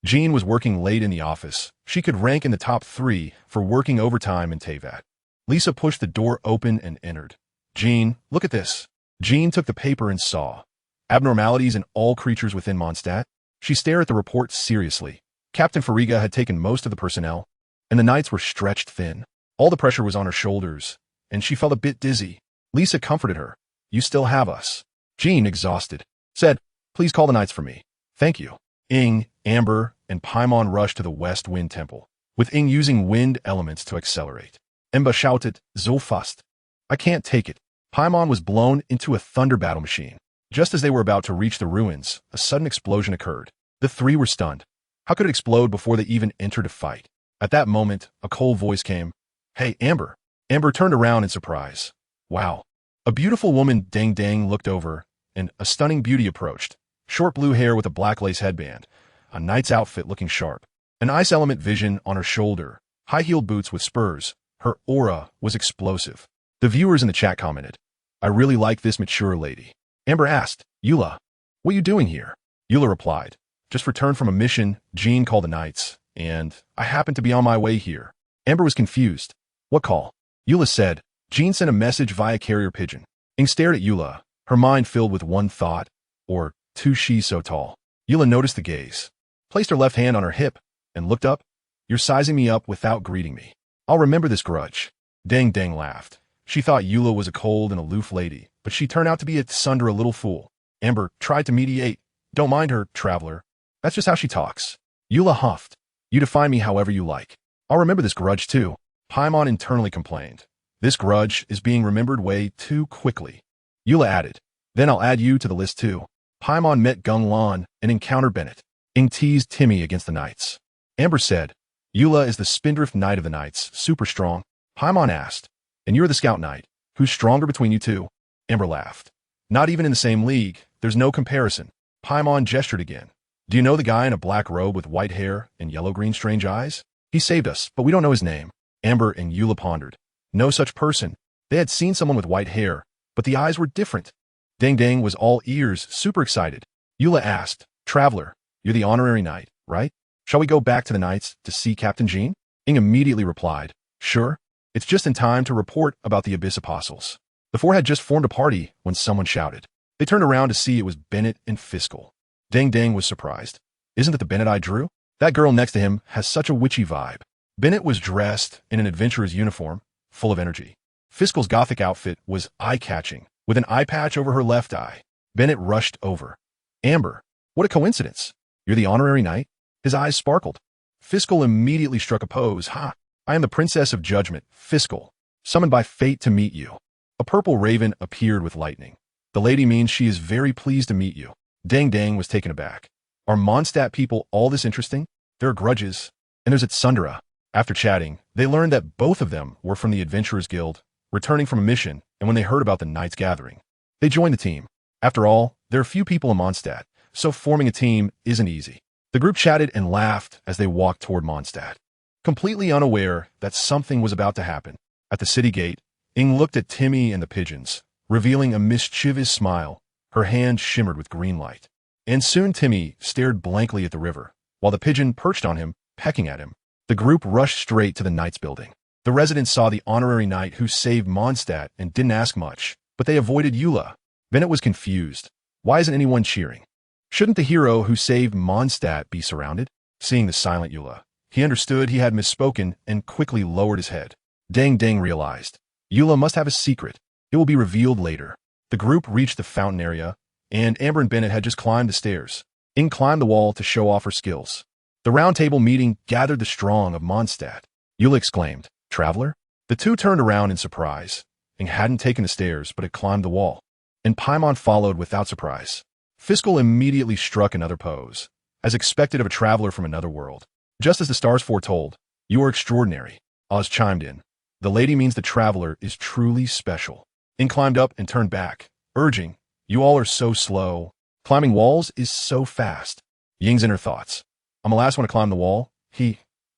Jean was working late in the office. She could rank in the top 3 for working overtime in Teyvat. Lisa pushed the door open and entered. Jean, look at this. Jean took the paper and saw abnormalities in all creatures within Mondstadt. She stared at the report seriously. Captain Fariga had taken most of the personnel, and the knights were stretched thin. All the pressure was on her shoulders, and she felt a bit dizzy. Lisa comforted her. You still have us. Jean, exhausted, said, Please call the knights for me. Thank you. Ing, Amber, and Paimon rushed to the West Wind Temple, with Ing using wind elements to accelerate. Emba shouted, So fast. I can't take it. Paimon was blown into a thunder battle machine. Just as they were about to reach the ruins, a sudden explosion occurred. The three were stunned. How could it explode before they even entered a fight? At that moment, a cold voice came. Hey, Amber. Amber turned around in surprise. Wow. A beautiful woman Dang Dang looked over, and a stunning beauty approached. Short blue hair with a black lace headband, a knight's outfit looking sharp, an ice element vision on her shoulder, high-heeled boots with spurs. Her aura was explosive. The viewers in the chat commented, I really like this mature lady. Amber asked, Eula, what are you doing here? Eula replied, just returned from a mission Jean called the knights, and I happened to be on my way here. Amber was confused. What call? Eula said, Jean sent a message via carrier pigeon. Ing stared at Eula, her mind filled with one thought, or two she's so tall. Eula noticed the gaze, placed her left hand on her hip, and looked up. You're sizing me up without greeting me. I'll remember this grudge. Dang Dang laughed. She thought Eula was a cold and aloof lady, but she turned out to be a Sunder a little fool. Amber tried to mediate. Don't mind her, traveler. That's just how she talks. Eula huffed. You define me however you like. I'll remember this grudge too. Paimon internally complained. This grudge is being remembered way too quickly. Eula added. Then I'll add you to the list too. Paimon met Gung Lan and encountered Bennett. Ing teased Timmy against the knights. Amber said, Eula is the Spindrift Knight of the Knights, super strong. Paimon asked, and you're the Scout Knight. Who's stronger between you two? Amber laughed. Not even in the same league. There's no comparison. Paimon gestured again. Do you know the guy in a black robe with white hair and yellow-green strange eyes? He saved us, but we don't know his name. Amber and Eula pondered. No such person. They had seen someone with white hair, but the eyes were different. Dang Dang was all ears, super excited. Eula asked, Traveler, you're the honorary knight, right? Shall we go back to the knights to see Captain Jean? Ing immediately replied, Sure. It's just in time to report about the Abyss Apostles. The four had just formed a party when someone shouted. They turned around to see it was Bennett and Fiscal. Dang Dang was surprised. Isn't it the Bennett I drew? That girl next to him has such a witchy vibe. Bennett was dressed in an adventurer's uniform, full of energy. Fiscal's gothic outfit was eye-catching, with an eye patch over her left eye. Bennett rushed over. Amber, what a coincidence. You're the honorary knight? His eyes sparkled. Fiscal immediately struck a pose. Ha! I am the Princess of Judgment, Fiscal, summoned by fate to meet you. A purple raven appeared with lightning. The lady means she is very pleased to meet you. Dang Dang was taken aback. Are Mondstadt people all this interesting? There are grudges. And there's Tsundere. After chatting, they learned that both of them were from the Adventurers Guild, returning from a mission, and when they heard about the Knights Gathering, they joined the team. After all, there are few people in Mondstadt, so forming a team isn't easy. The group chatted and laughed as they walked toward Mondstadt, completely unaware that something was about to happen. At the city gate, Ing looked at Timmy and the pigeons, revealing a mischievous smile. Her hand shimmered with green light. And soon Timmy stared blankly at the river, while the pigeon perched on him, pecking at him. The group rushed straight to the Knights building. The residents saw the honorary knight who saved Mondstadt and didn't ask much, but they avoided Eula. Bennett was confused. Why isn't anyone cheering? Shouldn't the hero who saved Mondstadt be surrounded? Seeing the silent Eula, he understood he had misspoken and quickly lowered his head. Dang Dang realized. Eula must have a secret. It will be revealed later. The group reached the fountain area, and Amber and Bennett had just climbed the stairs. Ing climbed the wall to show off her skills. The round table meeting gathered the strong of Mondstadt. Eula exclaimed, Traveler? The two turned around in surprise. Ing hadn't taken the stairs, but had climbed the wall. And Paimon followed without surprise. Fiscal immediately struck another pose, as expected of a traveler from another world. Just as the stars foretold, you are extraordinary. Oz chimed in. The lady means the traveler is truly special. Ing climbed up and turned back, urging, you all are so slow. Climbing walls is so fast. Ying's inner thoughts. I'm the last one to climb the wall. The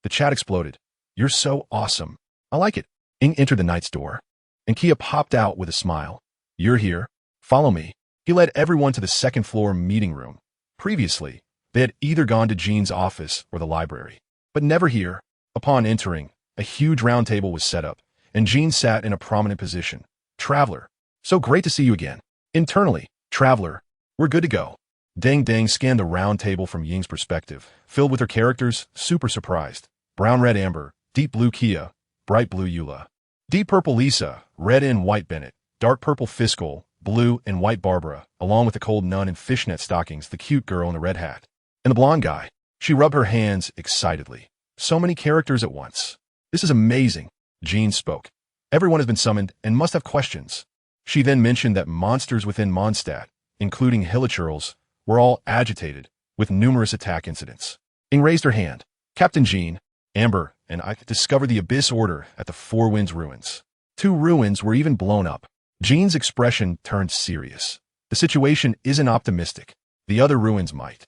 chat exploded. You're so awesome. I like it. Ing entered the knight's door, and Kia popped out with a smile. You're here. Follow me. He led everyone to the second floor meeting room. Previously, they had either gone to Jean's office or the library, but never here. Upon entering, a huge round table was set up, and Jean sat in a prominent position. Traveler, so great to see you again. Internally, Traveler, we're good to go. Dang Dang scanned the round table from Ying's perspective, filled with her characters, super surprised. Brown Red Amber, Deep Blue Kia, Bright Blue Eula, Deep Purple Lisa, Red and White Bennett, Dark Purple Fiscal, Blue and White Barbara, along with the cold nun in fishnet stockings, the cute girl in the red hat, and the blonde guy. She rubbed her hands excitedly. So many characters at once. This is amazing. Jean spoke. Everyone has been summoned and must have questions. She then mentioned that monsters within Mondstadt, including Hilichurls, were all agitated, with numerous attack incidents. Ing raised her hand. Captain Jean, Amber, and I discovered the Abyss Order at the Four Winds Ruins. 2 ruins were even blown up. Jean's expression turned serious. The situation isn't optimistic. The other ruins might.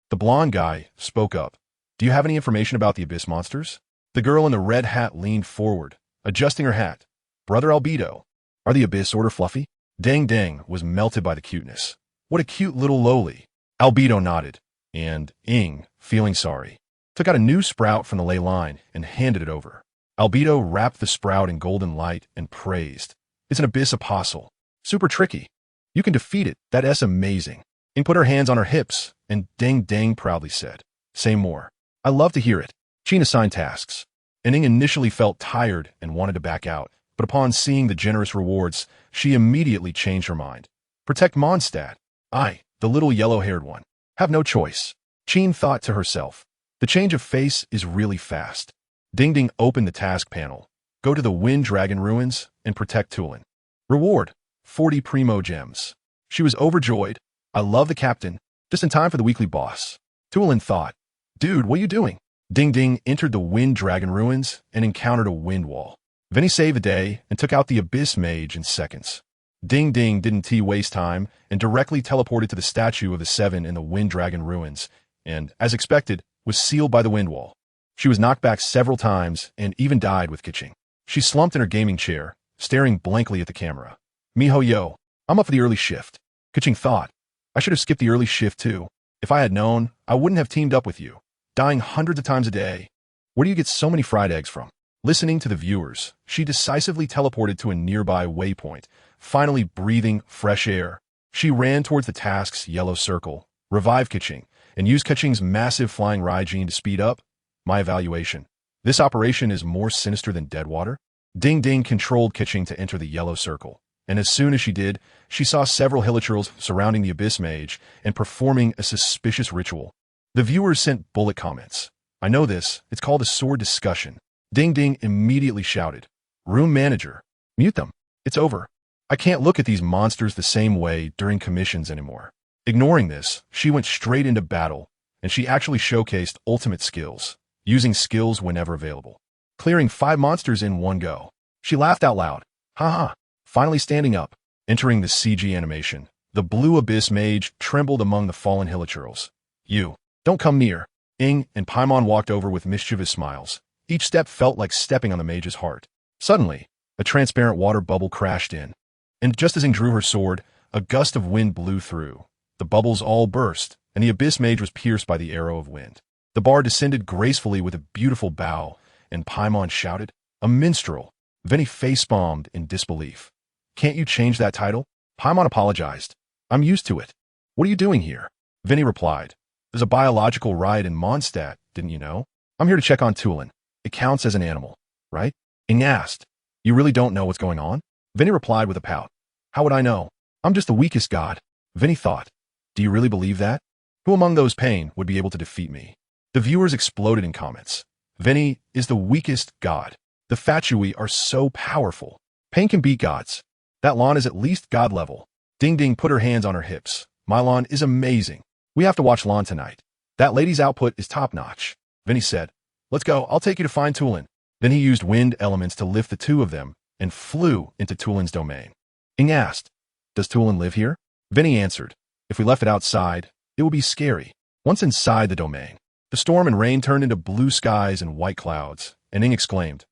The blonde guy spoke up. Do you have any information about the Abyss monsters? The girl in the red hat leaned forward, adjusting her hat. Brother Albedo, are the Abyss Order fluffy? Dang Dang was melted by the cuteness. What a cute little lowly. Albedo nodded, and Ing, feeling sorry, took out a new sprout from the ley line and handed it over. Albedo wrapped the sprout in golden light and praised. It's an Abyss Apostle. Super tricky. You can defeat it. That's amazing. Ing put her hands on her hips, and Dang Dang proudly said, say more. I love to hear it. Jean assigned tasks, and Ing initially felt tired and wanted to back out, but upon seeing the generous rewards, she immediately changed her mind. Protect Mondstadt. I, the little yellow-haired one, have no choice. Jean thought to herself. The change of face is really fast. Ding Ding opened the task panel. Go to the Wind Dragon Ruins and protect Tulin. Reward, 40 Primo Gems. She was overjoyed. I love the captain. Just in time for the weekly boss. Tulin thought, dude, what are you doing? Ding Ding entered the Wind Dragon Ruins and encountered a wind wall. Vinny saved the day and took out the Abyss Mage in seconds. Ding Ding didn't waste time and directly teleported to the statue of the 7 in the Wind Dragon Ruins and, as expected, was sealed by the wind wall. She was knocked back several times and even died with Kiching. She slumped in her gaming chair, staring blankly at the camera. Miho yo, I'm up for the early shift. Kiching thought, I should have skipped the early shift too. If I had known, I wouldn't have teamed up with you. Dying hundreds of times a day. Where do you get so many fried eggs from? Listening to the viewers, she decisively teleported to a nearby waypoint, finally breathing fresh air. She ran towards the task's yellow circle, revived Kiching, and used Kiching's massive flying Raijin to speed up. My evaluation. This operation is more sinister than Deadwater? Ding Ding controlled Kitching to enter the yellow circle, and as soon as she did, she saw several hilichurls surrounding the Abyss Mage and performing a suspicious ritual. The viewers sent bullet comments. I know this, it's called a sword discussion. Ding Ding immediately shouted, Room manager, mute them. It's over. I can't look at these monsters the same way during commissions anymore. Ignoring this, she went straight into battle, and she actually showcased ultimate skills, using skills whenever available, clearing 5 monsters in one go. She laughed out loud. Haha, finally standing up. Entering the CG animation, the blue Abyss Mage trembled among the fallen hilichurls. You, don't come near. Ing and Paimon walked over with mischievous smiles. Each step felt like stepping on the mage's heart. Suddenly, a transparent water bubble crashed in, and just as Ing drew her sword, a gust of wind blew through. The bubbles all burst, and the Abyss Mage was pierced by the arrow of wind. The bar descended gracefully with a beautiful bow, and Paimon shouted, A minstrel! Veni facepalmed in disbelief. Can't you change that title? Paimon apologized. I'm used to it. What are you doing here? Veni replied. There's a biological riot in Mondstadt, didn't you know? I'm here to check on Tulin. It counts as an animal, right? Ing asked. You really don't know what's going on? Veni replied with a pout. How would I know? I'm just the weakest god. Veni thought. Do you really believe that? Who among those Pain would be able to defeat me? The viewers exploded in comments. Veni is the weakest god. The Fatui are so powerful. Pain can beat gods. That Lan is at least god level. Ding Ding put her hands on her hips. My Lan is amazing. We have to watch Lan tonight. That lady's output is top-notch. Veni said, Let's go, I'll take you to find Tulin. Then he used wind elements to lift the 2 of them and flew into Tulin's domain. Ing asked, Does Tulin live here? Veni answered, If we left it outside, it would be scary. Once inside the domain, the storm and rain turned into blue skies and white clouds, and Ing exclaimed,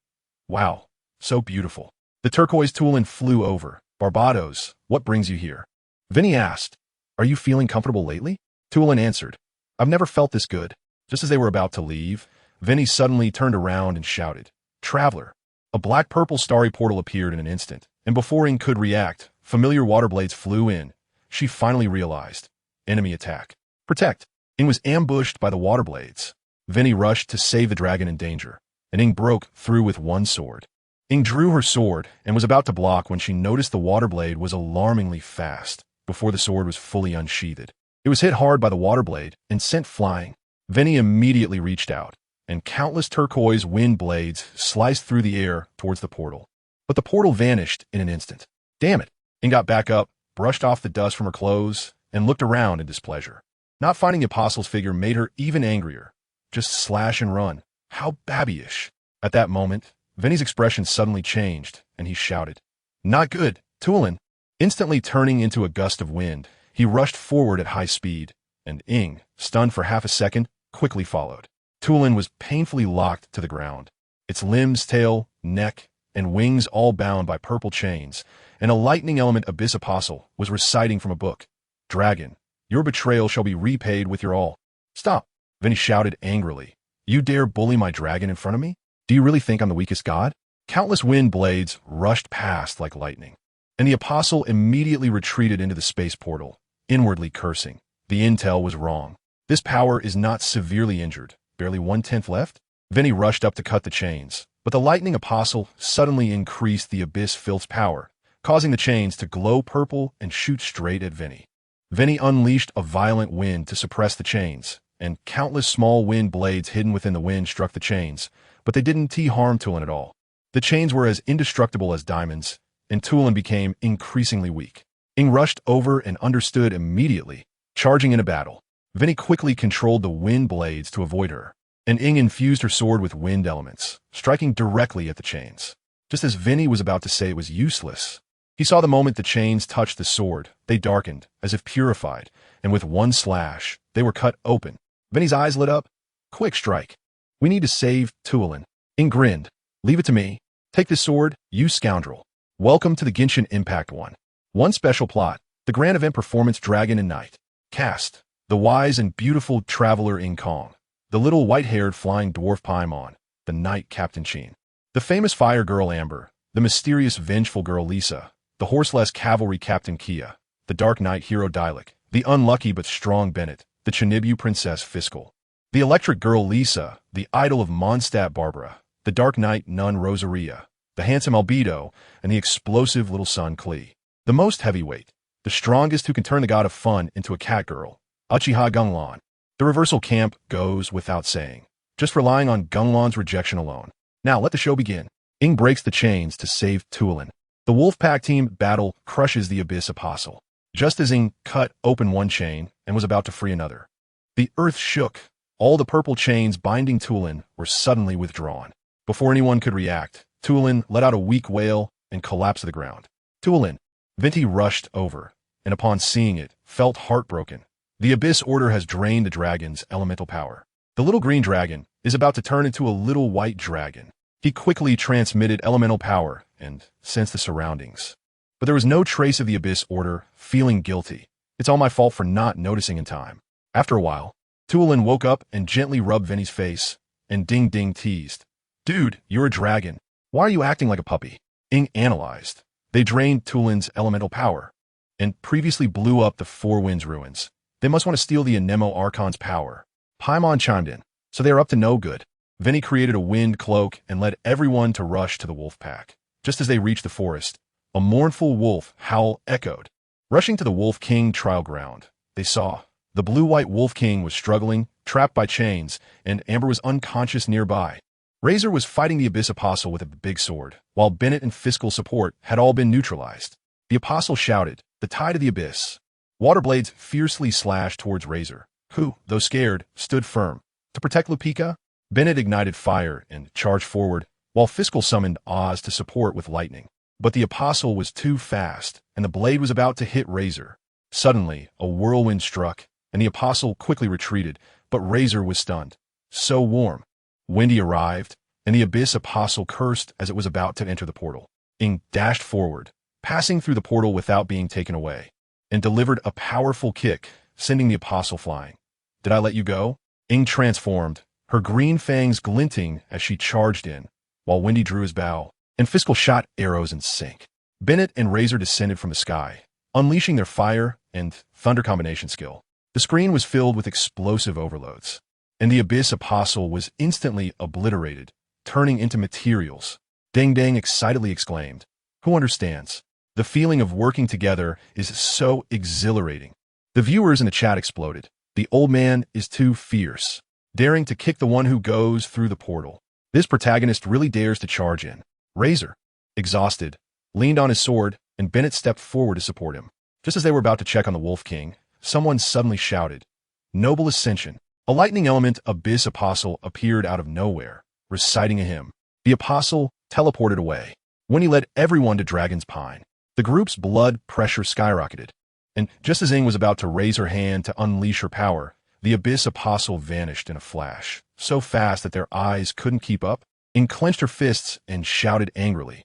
Wow, so beautiful. The turquoise Tulin flew over. Barbados, what brings you here? Veni asked, Are you feeling comfortable lately? Tulin answered, I've never felt this good. Just as they were about to leave, Veni suddenly turned around and shouted, Traveler! A black-purple starry portal appeared in an instant, and before Ing could react, familiar water blades flew in. She finally realized. Enemy attack. Protect! Ing was ambushed by the water blades. Veni rushed to save the dragon in danger, and Ing broke through with one sword. Ing drew her sword and was about to block when she noticed the water blade was alarmingly fast before the sword was fully unsheathed. It was hit hard by the water blade and sent flying. Veni immediately reached out, and countless turquoise wind blades sliced through the air towards the portal. But the portal vanished in an instant. Damn it! Ing got back up, brushed off the dust from her clothes, and looked around in displeasure. Not finding the apostle's figure made her even angrier. Just slash and run. How babyish. At that moment, Veni's expression suddenly changed, and he shouted, Not good, Tulin! Instantly turning into a gust of wind, he rushed forward at high speed, and Ing, stunned for half a second, quickly followed. Tulin was painfully locked to the ground, its limbs, tail, neck, and wings all bound by purple chains, and a lightning element abyss apostle was reciting from a book. Dragon, your betrayal shall be repaid with your all. Stop! Veni shouted angrily. You dare bully my dragon in front of me? Do you really think I'm the weakest god? Countless wind blades rushed past like lightning, and the apostle immediately retreated into the space portal, inwardly cursing. The intel was wrong. This power is not severely injured. Barely 1/10 left? Veni rushed up to cut the chains, but the lightning apostle suddenly increased the abyss filth's power, causing the chains to glow purple and shoot straight at Veni. Veni unleashed a violent wind to suppress the chains, and countless small wind blades hidden within the wind struck the chains, but they didn't harm Tulin at all. The chains were as indestructible as diamonds, and Tulin became increasingly weak. Ing rushed over and understood immediately, charging into battle. Veni quickly controlled the wind blades to avoid her, and Ing infused her sword with wind elements, striking directly at the chains. Just as Veni was about to say it was useless, he saw the moment the chains touched the sword, they darkened, as if purified, and with one slash, they were cut open. Veni's eyes lit up. Quick strike. We need to save Tulin. Ing grinned. Leave it to me. Take this sword, you scoundrel. Welcome to the Genshin Impact 1. One special plot, the grand event performance Dragon and Knight. Cast, the wise and beautiful traveler Ing Kong, the little white-haired flying dwarf Paimon, the knight Captain Chin, the famous fire girl Amber, the mysterious vengeful girl Lisa, the horseless cavalry Captain Kia, the dark knight hero Dialek, the unlucky but strong Bennett, the Chinibu princess Fiscal, the electric girl Lisa, the idol of Mondstadt Barbara, the dark knight nun Rosaria, the handsome Albedo, and the explosive little son Klee. The most heavyweight, the strongest who can turn the god of fun into a catgirl, Uchiha Gung Lan. The reversal camp goes without saying, just relying on Gung Lan's rejection alone. Now let the show begin. Ing breaks the chains to save Tuolin. The Wolfpack team battle crushes the Abyss Apostle, just as Ing cut open one chain and was about to free another. The earth shook. All the purple chains binding Tuolin were suddenly withdrawn. Before anyone could react, Tuolin let out a weak wail and collapsed to the ground. Tuolin. Vinti rushed over, and upon seeing it, felt heartbroken. The Abyss Order has drained the dragon's elemental power. The little green dragon is about to turn into a little white dragon. He quickly transmitted elemental power and sensed the surroundings. But there was no trace of the Abyss Order, feeling guilty. It's all my fault for not noticing in time. After a while, Tuolin woke up and gently rubbed Vinny's face, and Ding Ding teased. Dude, you're a dragon. Why are you acting like a puppy? Ing analyzed. They drained Tuolin's elemental power, and previously blew up the Four Winds ruins. They must want to steal the Anemo Archon's power. Paimon chimed in, so they are up to no good. Vinny created a wind cloak and led everyone to rush to the wolf pack. Just as they reached the forest, a mournful wolf howl echoed. Rushing to the Wolf King trial ground, they saw the blue-white Wolf King was struggling, trapped by chains, and Amber was unconscious nearby. Razor was fighting the Abyss Apostle with a big sword, while Bennett and Fiscal support had all been neutralized. The Apostle shouted, "The tide of the Abyss!" Waterblades fiercely slashed towards Razor, who, though scared, stood firm. To protect Lupika, Bennett ignited fire and charged forward, while Fiscal summoned Oz to support with lightning. But the Apostle was too fast, and the blade was about to hit Razor. Suddenly, a whirlwind struck, and the Apostle quickly retreated, but Razor was stunned. So warm. Wendy arrived, and the Abyss Apostle cursed as it was about to enter the portal. Ing dashed forward, passing through the portal without being taken away, and delivered a powerful kick, sending the Apostle flying. Did I let you go? Ing transformed, her green fangs glinting as she charged in, while Wendy drew his bow, and Fiscal shot arrows in sync. Bennett and Razor descended from the sky, unleashing their fire and thunder combination skill. The screen was filled with explosive overloads, and the Abyss Apostle was instantly obliterated, turning into materials. Ding Dang excitedly exclaimed, "Who understands? The feeling of working together is so exhilarating." The viewers in the chat exploded. The old man is too fierce, daring to kick the one who goes through the portal. This protagonist really dares to charge in. Razor, exhausted, leaned on his sword, and Bennett stepped forward to support him. Just as they were about to check on the Wolf King, someone suddenly shouted, "Noble Ascension." A lightning element Abyss Apostle appeared out of nowhere, reciting a hymn. The Apostle teleported away. When he led everyone to Dragon's Pine, the group's blood pressure skyrocketed. And just as Ing was about to raise her hand to unleash her power, the Abyss Apostle vanished in a flash, so fast that their eyes couldn't keep up. Ing clenched her fists and shouted angrily,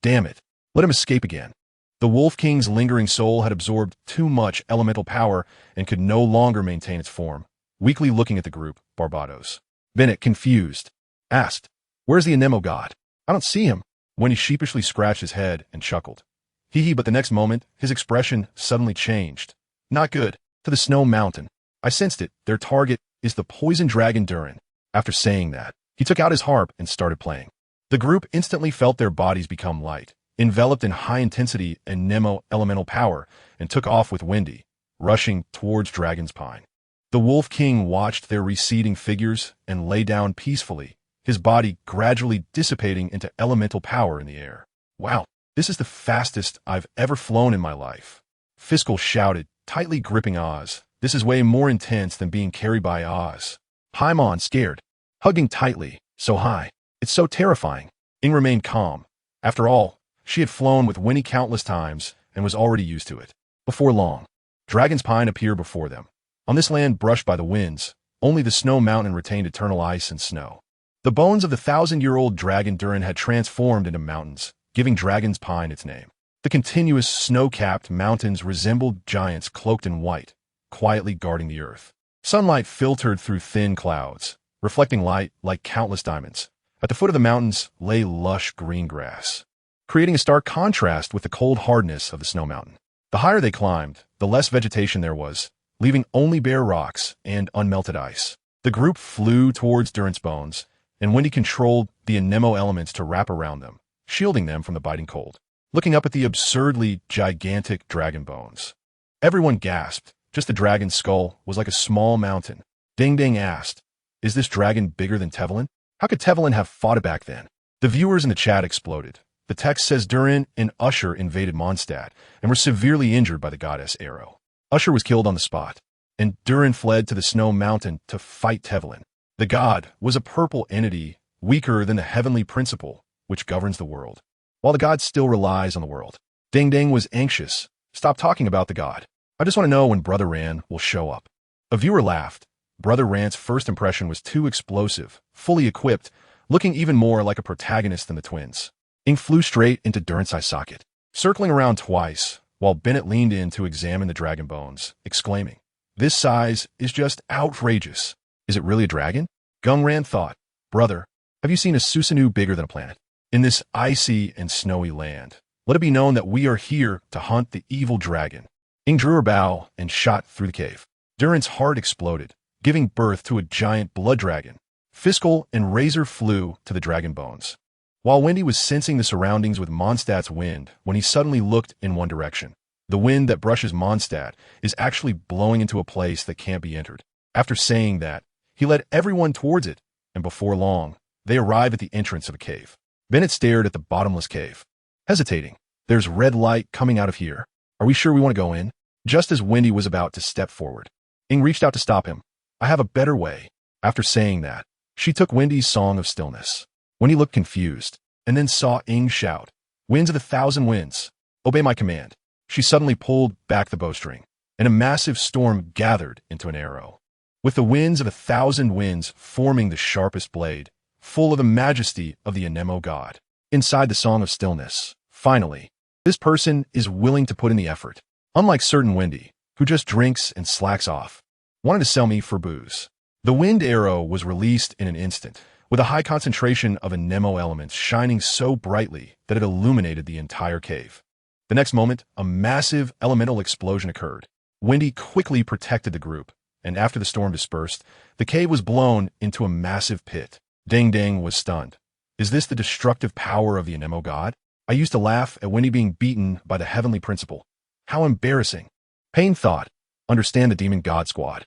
"Damn it, let him escape again." The Wolf King's lingering soul had absorbed too much elemental power and could no longer maintain its form. Weakly looking at the group, Barbados, Bennett, confused, asked, "Where's the Anemo god? I don't see him." When he sheepishly scratched his head and chuckled. Hee, but the next moment, his expression suddenly changed. "Not good. To the Snow Mountain. I sensed it. Their target is the poison dragon Durin." After saying that, he took out his harp and started playing. The group instantly felt their bodies become light, enveloped in high-intensity and Nemo elemental power, and took off with Wendy, rushing towards Dragon's Pine. The Wolf King watched their receding figures and lay down peacefully, his body gradually dissipating into elemental power in the air. "Wow, this is the fastest I've ever flown in my life." Fiscal shouted, tightly gripping Oz. "This is way more intense than being carried by Oz." Paimon, scared, hugging tightly, "So high. It's so terrifying." Ing remained calm. After all, she had flown with Winnie countless times and was already used to it. Before long, Dragon's Pine appeared before them. On this land brushed by the winds, only the Snow Mountain retained eternal ice and snow. The bones of the 1,000-year-old dragon Durin had transformed into mountains, giving Dragon's Pine its name. The continuous snow-capped mountains resembled giants cloaked in white, quietly guarding the earth. Sunlight filtered through thin clouds, reflecting light like countless diamonds. At the foot of the mountains lay lush green grass, creating a stark contrast with the cold hardness of the Snow Mountain. The higher they climbed, the less vegetation there was, leaving only bare rocks and unmelted ice. The group flew towards Durin's bones, and Wendy controlled the Anemo elements to wrap around them. shielding them from the biting cold. Looking up at the absurdly gigantic dragon bones, everyone gasped. Just the dragon's skull was like a small mountain. Ding asked, "Is this dragon bigger than Teyvat? How could Teyvat have fought it back then?" The viewers in the chat exploded. The text says Durin and Usher invaded Mondstadt and were severely injured by the goddess arrow. Usher was killed on the spot, and Durin fled to the snow mountain to fight Teyvat. The god was a purple entity, weaker than the heavenly principle which governs the world, while the god still relies on the world. Ding was anxious. "Stop talking about the god. I just want to know when Brother Ran will show up." A viewer laughed. Brother Ran's first impression was too explosive, fully equipped, looking even more like a protagonist than the twins. Ing flew straight into Durin's eye socket, circling around twice, while Bennett leaned in to examine the dragon bones, exclaiming, "This size is just outrageous. Is it really a dragon?" Gung Lan thought, "Brother, have you seen a Susanoo bigger than a planet? In this icy and snowy land, let it be known that we are here to hunt the evil dragon." Ing drew her bow and shot through the cave. Durin's heart exploded, giving birth to a giant blood dragon. Fiskal and Razor flew to the dragon bones, while Wendy was sensing the surroundings with Mondstadt's wind when he suddenly looked in one direction. The wind that brushes Mondstadt is actually blowing into a place that can't be entered. After saying that, he led everyone towards it, and before long, they arrived at the entrance of a cave. Bennett stared at the bottomless cave, hesitating. "There's red light coming out of here. Are we sure we want to go in?" Just as Wendy was about to step forward, Ing reached out to stop him. "I have a better way." After saying that, she took Wendy's Song of Stillness. When he looked confused, and then saw Ing shout, "Winds of 1,000 winds, obey my command," she suddenly pulled back the bowstring, and a massive storm gathered into an arrow, with the winds of 1,000 winds forming the sharpest blade, full of the majesty of the Anemo god. Inside the Song of Stillness, finally, this person is willing to put in the effort. Unlike certain Wendy, who just drinks and slacks off, wanted to sell me for booze. The wind arrow was released in an instant, with a high concentration of Anemo elements shining so brightly that it illuminated the entire cave. The next moment, a massive elemental explosion occurred. Wendy quickly protected the group, and after the storm dispersed, the cave was blown into a massive pit. Ding was stunned. "Is this the destructive power of the Anemo god? I used to laugh at Wendy being beaten by the heavenly principle. How embarrassing." Pain thought, "Understand the demon god squad."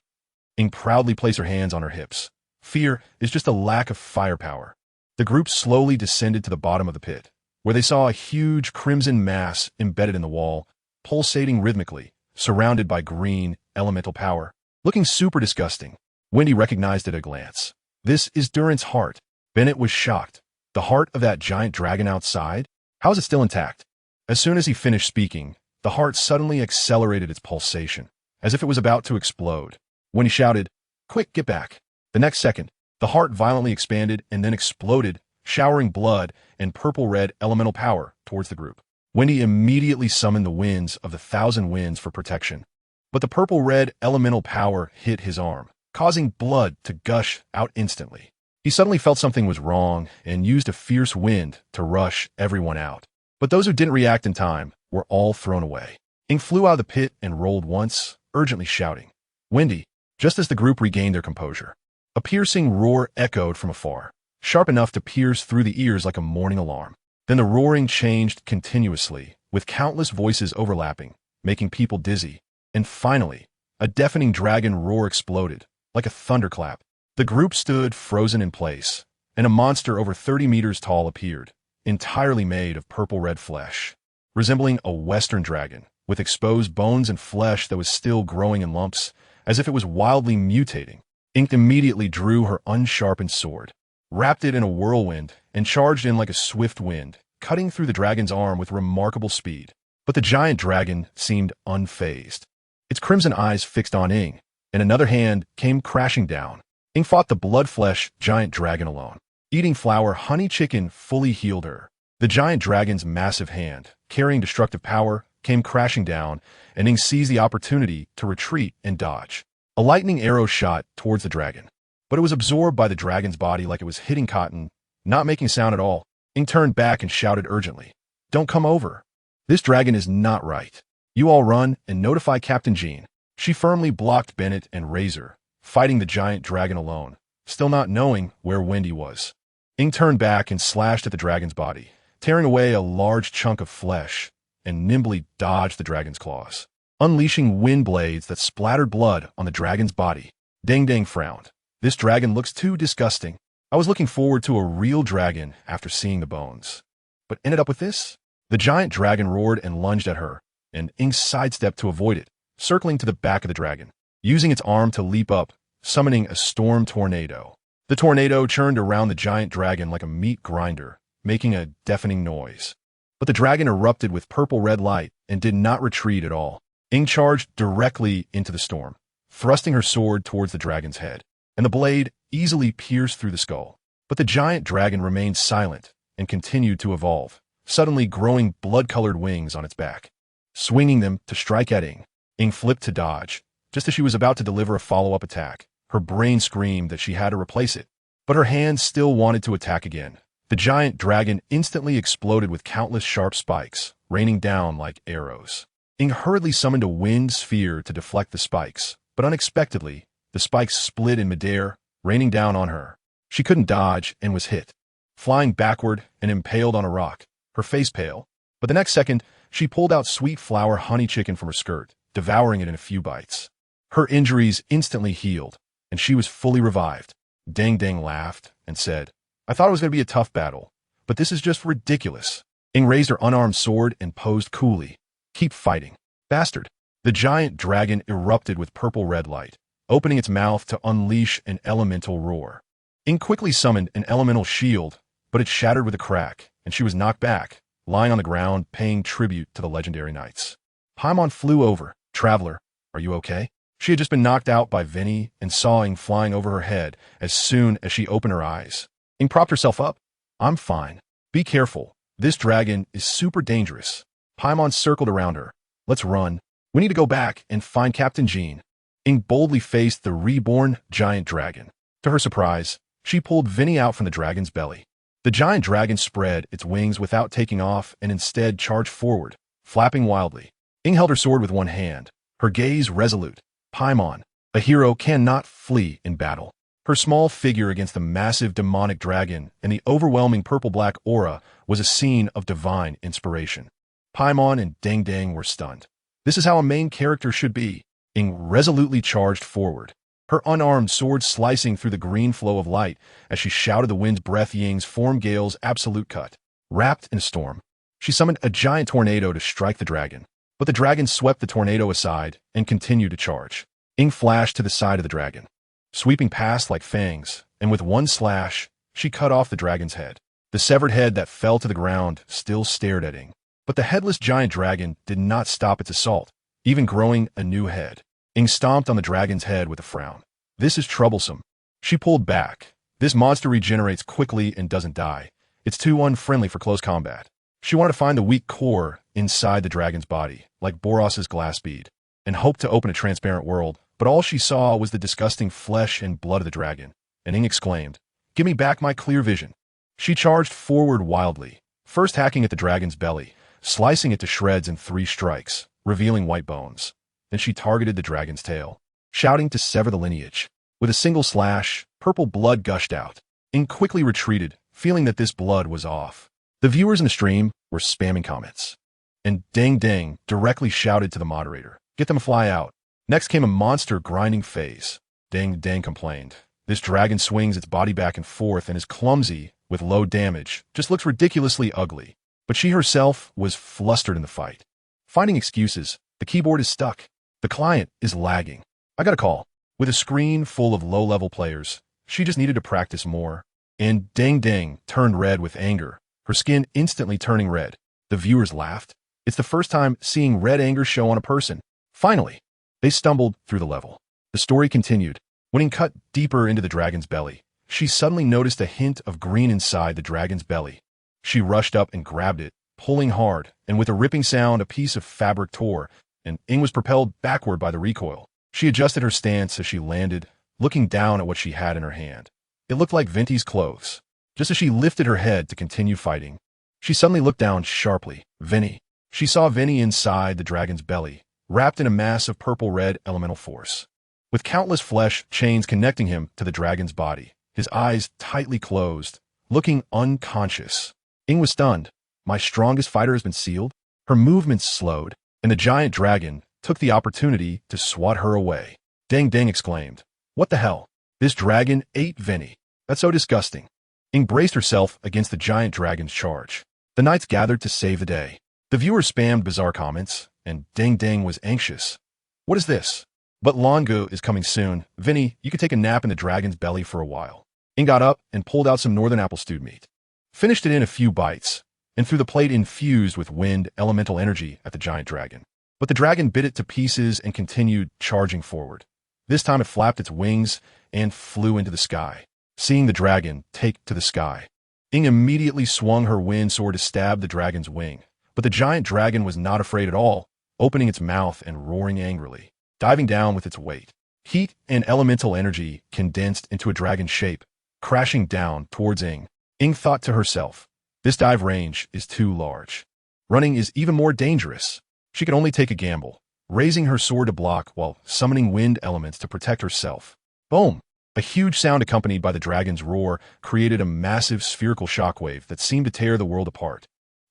Ing proudly placed her hands on her hips. "Fear is just a lack of firepower." The group slowly descended to the bottom of the pit, where they saw a huge crimson mass embedded in the wall, pulsating rhythmically, surrounded by green, elemental power. Looking super disgusting, Wendy recognized it at a glance. "This is Durin's heart." Bennett was shocked. "The heart of that giant dragon outside? How is it still intact?" As soon as he finished speaking, the heart suddenly accelerated its pulsation, as if it was about to explode. When he shouted, "Quick, get back!" The next second, the heart violently expanded and then exploded, showering blood and purple-red elemental power towards the group. Wendy immediately summoned the winds of the 1,000 winds for protection. But the purple-red elemental power hit his arm, causing blood to gush out instantly. He suddenly felt something was wrong and used a fierce wind to rush everyone out. But those who didn't react in time were all thrown away. Ing flew out of the pit and rolled once, urgently shouting, "Wendy," just as the group regained their composure. A piercing roar echoed from afar, sharp enough to pierce through the ears like a morning alarm. Then the roaring changed continuously, with countless voices overlapping, making people dizzy. And finally, a deafening dragon roar exploded, like a thunderclap. The group stood frozen in place, and a monster over 30 meters tall appeared, entirely made of purple-red flesh, resembling a western dragon, with exposed bones and flesh that was still growing in lumps, as if it was wildly mutating. Ink immediately drew her unsharpened sword, wrapped it in a whirlwind, and charged in like a swift wind, cutting through the dragon's arm with remarkable speed. But the giant dragon seemed unfazed, its crimson eyes fixed on Ing, and another hand came crashing down. Ing fought the blood-flesh giant dragon alone. Eating flour honey chicken fully healed her. The giant dragon's massive hand, carrying destructive power, came crashing down, and Ing seized the opportunity to retreat and dodge. A lightning arrow shot towards the dragon, but it was absorbed by the dragon's body like it was hitting cotton, not making sound at all. Ing turned back and shouted urgently, "Don't come over. This dragon is not right. You all run and notify Captain Jean." She firmly blocked Bennett and Razor, fighting the giant dragon alone, still not knowing where Wendy was. Ing turned back and slashed at the dragon's body, tearing away a large chunk of flesh, and nimbly dodged the dragon's claws, unleashing wind blades that splattered blood on the dragon's body. Deng frowned. This dragon looks too disgusting. I was looking forward to a real dragon after seeing the bones. But ended up with this? The giant dragon roared and lunged at her, and Ing sidestepped to avoid it, circling to the back of the dragon, using its arm to leap up, summoning a storm tornado. The tornado churned around the giant dragon like a meat grinder, making a deafening noise. But the dragon erupted with purple-red light and did not retreat at all. Ing charged directly into the storm, thrusting her sword towards the dragon's head, and the blade easily pierced through the skull. But the giant dragon remained silent and continued to evolve, suddenly growing blood-colored wings on its back, swinging them to strike at Ing. Ing flipped to dodge. Just as she was about to deliver a follow-up attack, her brain screamed that she had to replace it, but her hands still wanted to attack again. The giant dragon instantly exploded with countless sharp spikes, raining down like arrows. Ing hurriedly summoned a wind sphere to deflect the spikes, but unexpectedly, the spikes split in midair, raining down on her. She couldn't dodge and was hit, flying backward and impaled on a rock, her face pale. But the next second, she pulled out sweet flower honey chicken from her skirt, devouring it in a few bites. Her injuries instantly healed, and she was fully revived. Deng laughed and said, I thought it was going to be a tough battle, but this is just ridiculous. Ing raised her unarmed sword and posed coolly. Keep fighting, bastard. The giant dragon erupted with purple-red light, opening its mouth to unleash an elemental roar. Ing quickly summoned an elemental shield, but it shattered with a crack, and she was knocked back, lying on the ground paying tribute to the legendary knights. Paimon flew over. Traveler, are you okay? She had just been knocked out by Vinny and saw Ing flying over her head as soon as she opened her eyes. Ing propped herself up. I'm fine. Be careful. This dragon is super dangerous. Paimon circled around her. Let's run. We need to go back and find Captain Jean. Ing boldly faced the reborn giant dragon. To her surprise, she pulled Vinny out from the dragon's belly. The giant dragon spread its wings without taking off and instead charged forward, flapping wildly. Ing held her sword with one hand, her gaze resolute. Paimon, a hero cannot flee in battle. Her small figure against the massive demonic dragon and the overwhelming purple-black aura was a scene of divine inspiration. Paimon and Deng were stunned. This is how a main character should be. Ing resolutely charged forward, her unarmed sword slicing through the green flow of light as she shouted the wind's breath Ying's form Gale's absolute cut. Wrapped in a storm, she summoned a giant tornado to strike the dragon, but the dragon swept the tornado aside and continued to charge. Ing flashed to the side of the dragon, sweeping past like fangs, and with one slash, she cut off the dragon's head. The severed head that fell to the ground still stared at Ing, but the headless giant dragon did not stop its assault, even growing a new head. Ing stomped on the dragon's head with a frown. This is troublesome. She pulled back. This monster regenerates quickly and doesn't die. It's too unfriendly for close combat. She wanted to find the weak core inside the dragon's body, like Boros's glass bead, and hoped to open a transparent world, but all she saw was the disgusting flesh and blood of the dragon, and Ing exclaimed, Give me back my clear vision. She charged forward wildly, first hacking at the dragon's belly, slicing it to shreds in 3 strikes, revealing white bones. Then she targeted the dragon's tail, shouting to sever the lineage. With a single slash, purple blood gushed out. Ing quickly retreated, feeling that this blood was off. The viewers in the stream were spamming comments, and Deng directly shouted to the moderator, Get them to fly out. Next came a monster grinding phase. Deng complained. This dragon swings its body back and forth and is clumsy with low damage, just looks ridiculously ugly. But she herself was flustered in the fight. Finding excuses, the keyboard is stuck. The client is lagging. I got a call. With a screen full of low-level players, she just needed to practice more. And Deng turned red with anger, her skin instantly turning red. The viewers laughed. It's the first time seeing red anger show on a person. Finally, they stumbled through the level. The story continued. When Ing cut deeper into the dragon's belly, she suddenly noticed a hint of green inside the dragon's belly. She rushed up and grabbed it, pulling hard, and with a ripping sound a piece of fabric tore, and Ing was propelled backward by the recoil. She adjusted her stance as she landed, looking down at what she had in her hand. It looked like Venti's clothes. Just as she lifted her head to continue fighting, she suddenly looked down sharply. Venti. She saw Venti inside the dragon's belly, wrapped in a mass of purple-red elemental force, with countless flesh chains connecting him to the dragon's body, his eyes tightly closed, looking unconscious. Ing was stunned. My strongest fighter has been sealed? Her movements slowed, and the giant dragon took the opportunity to swat her away. Deng Deng exclaimed. What the hell? This dragon ate Vinny. That's so disgusting. Ing braced herself against the giant dragon's charge. The knights gathered to save the day. The viewers spammed bizarre comments, and Deng Deng was anxious. What is this? But Longu is coming soon. Vinny, you could take a nap in the dragon's belly for a while. Ing got up and pulled out some northern apple stewed meat. Finished it in a few bites, and threw the plate infused with wind elemental energy at the giant dragon. But the dragon bit it to pieces and continued charging forward. This time it flapped its wings and flew into the sky. Seeing the dragon take to the sky, Ing immediately swung her wind sword to stab the dragon's wing. But the giant dragon was not afraid at all, opening its mouth and roaring angrily, diving down with its weight. Heat and elemental energy condensed into a dragon shape, crashing down towards Ing. Ing thought to herself, this dive range is too large. Running is even more dangerous. She could only take a gamble, raising her sword to block while summoning wind elements to protect herself. Boom! A huge sound accompanied by the dragon's roar created a massive spherical shockwave that seemed to tear the world apart.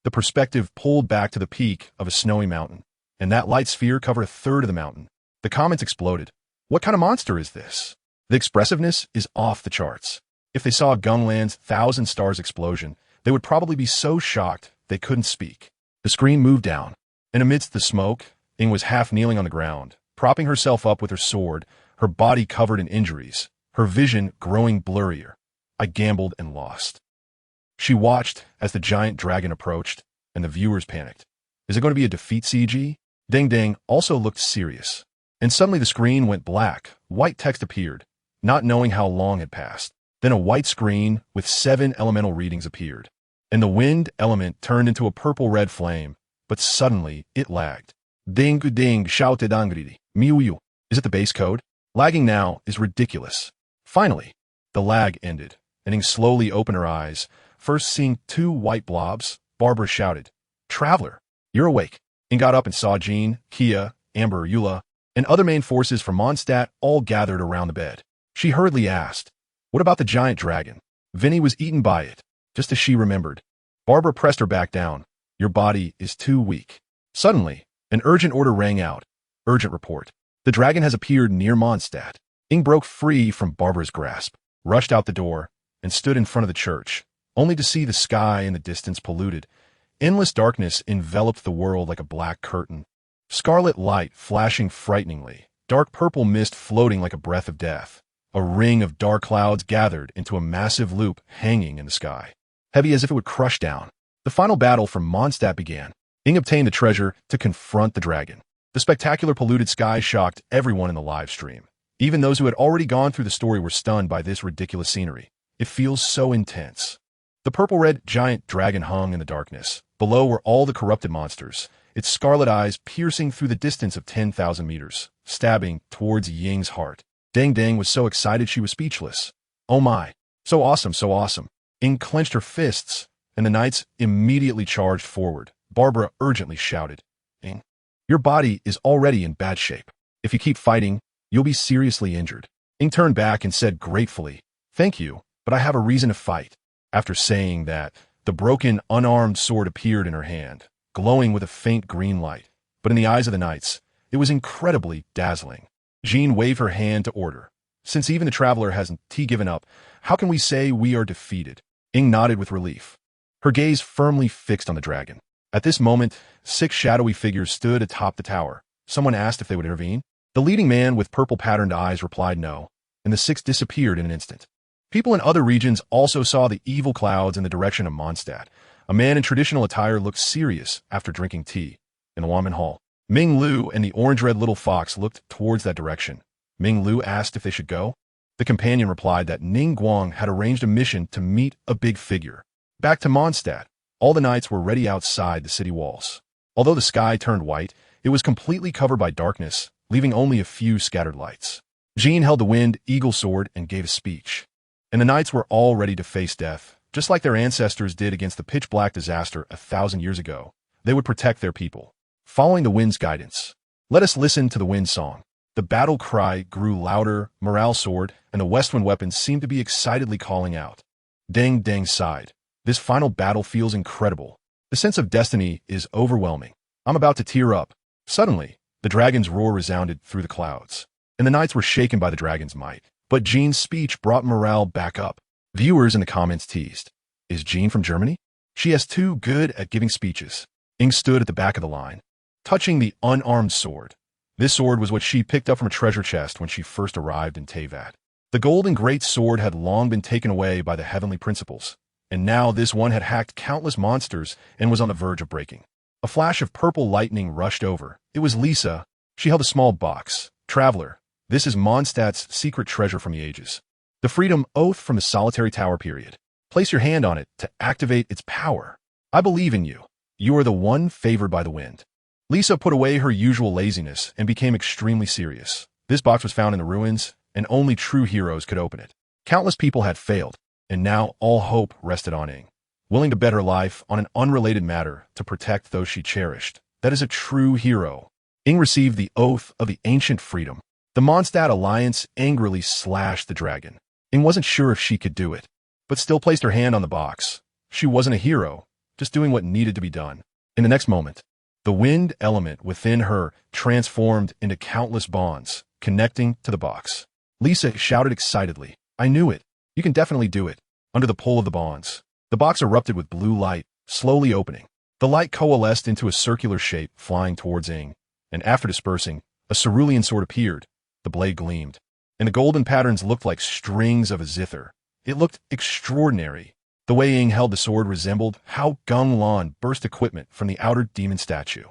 The perspective pulled back to the peak of a snowy mountain, and that light sphere covered a third of the mountain. The comments exploded. What kind of monster is this? The expressiveness is off the charts. If they saw Gung Lan's 1,000 stars explosion, they would probably be so shocked they couldn't speak. The screen moved down, and amidst the smoke, Ing was half kneeling on the ground, propping herself up with her sword, her body covered in injuries, her vision growing blurrier. I gambled and lost. She watched as the giant dragon approached, and the viewers panicked. Is it going to be a defeat CG? Deng Deng also looked serious. And suddenly the screen went black. White text appeared, not knowing how long had passed. Then a white screen with 7 elemental readings appeared, and the wind element turned into a purple-red flame, but suddenly it lagged. Ding ding shouted angrily. Miuyu. Is it the base code? Lagging now is ridiculous. Finally, the lag ended, and Ing slowly opened her eyes, first seeing 2 white blobs. Barbara shouted, Traveler, you're awake. Ing got up and saw Jean, Kia, Amber, Eula, and other main forces from Mondstadt all gathered around the bed. She hurriedly asked, what about the giant dragon? Vinny was eaten by it, just as she remembered. Barbara pressed her back down. Your body is too weak. Suddenly, an urgent order rang out. Urgent report. The dragon has appeared near Mondstadt. Ing broke free from Barbara's grasp, rushed out the door, and stood in front of the church, only to see the sky in the distance polluted. Endless darkness enveloped the world like a black curtain. Scarlet light flashing frighteningly, dark purple mist floating like a breath of death. A ring of dark clouds gathered into a massive loop hanging in the sky, heavy as if it would crush down. The final battle from Mondstadt began. Ing obtained the treasure to confront the dragon. The spectacular polluted sky shocked everyone in the live stream. Even those who had already gone through the story were stunned by this ridiculous scenery. It feels so intense. The purple-red giant dragon hung in the darkness. Below were all the corrupted monsters, its scarlet eyes piercing through the distance of 10,000 meters, stabbing towards Ying's heart. Deng Deng was so excited she was speechless. Oh my, so awesome, so awesome. Ing clenched her fists, and the knights immediately charged forward. Barbara urgently shouted, Ing, your body is already in bad shape. If you keep fighting, you'll be seriously injured. Ing turned back and said gratefully, thank you, but I have a reason to fight. After saying that, the broken, unarmed sword appeared in her hand, glowing with a faint green light. But in the eyes of the knights, it was incredibly dazzling. Jean waved her hand to order. Since even the traveler hasn't given up, how can we say we are defeated? Ing nodded with relief, her gaze firmly fixed on the dragon. At this moment, 6 shadowy figures stood atop the tower. Someone asked if they would intervene. The leading man with purple-patterned eyes replied no, and the 6 disappeared in an instant. People in other regions also saw the evil clouds in the direction of Mondstadt. A man in traditional attire looked serious after drinking tea in the Wanman Hall. Ming Lu and the orange-red little fox looked towards that direction. Ming Lu asked if they should go. The companion replied that Ning Guang had arranged a mission to meet a big figure. Back to Mondstadt, all the knights were ready outside the city walls. Although the sky turned white, it was completely covered by darkness, leaving only a few scattered lights. Jean held the wind eagle sword and gave a speech. And the knights were all ready to face death, just like their ancestors did against the pitch-black disaster 1,000 years ago. They would protect their people, following the wind's guidance. Let us listen to the wind song. The battle cry grew louder, morale soared, and the Westwind weapons seemed to be excitedly calling out. Deng Deng sighed. This final battle feels incredible. The sense of destiny is overwhelming. I'm about to tear up. Suddenly, the dragon's roar resounded through the clouds, and the knights were shaken by the dragon's might. But Jean's speech brought morale back up. Viewers in the comments teased, "Is Jean from Germany? She is too good at giving speeches." Ing stood at the back of the line, touching the unarmed sword. This sword was what she picked up from a treasure chest when she first arrived in Teyvat. The golden great sword had long been taken away by the heavenly principles, and now this one had hacked countless monsters and was on the verge of breaking. A flash of purple lightning rushed over. It was Lisa. She held a small box. "Traveler, this is Mondstadt's secret treasure from the ages. The Freedom Oath from the Solitary Tower period. Place your hand on it to activate its power. I believe in you. You are the one favored by the wind." Lisa put away her usual laziness and became extremely serious. This box was found in the ruins, and only true heroes could open it. Countless people had failed, and now all hope rested on Ing, willing to bet her life on an unrelated matter to protect those she cherished. That is a true hero. Ing received the Oath of the Ancient Freedom. The Mondstadt Alliance angrily slashed the dragon. Ing wasn't sure if she could do it, but still placed her hand on the box. She wasn't a hero, just doing what needed to be done. In the next moment, the wind element within her transformed into countless bonds, connecting to the box. Lisa shouted excitedly, "I knew it. You can definitely do it." Under the pull of the bonds, the box erupted with blue light, slowly opening. The light coalesced into a circular shape, flying towards Ing, and after dispersing, a cerulean sword appeared. The blade gleamed, and the golden patterns looked like strings of a zither. It looked extraordinary. The way Ing held the sword resembled how Gung Lan burst equipment from the outer demon statue.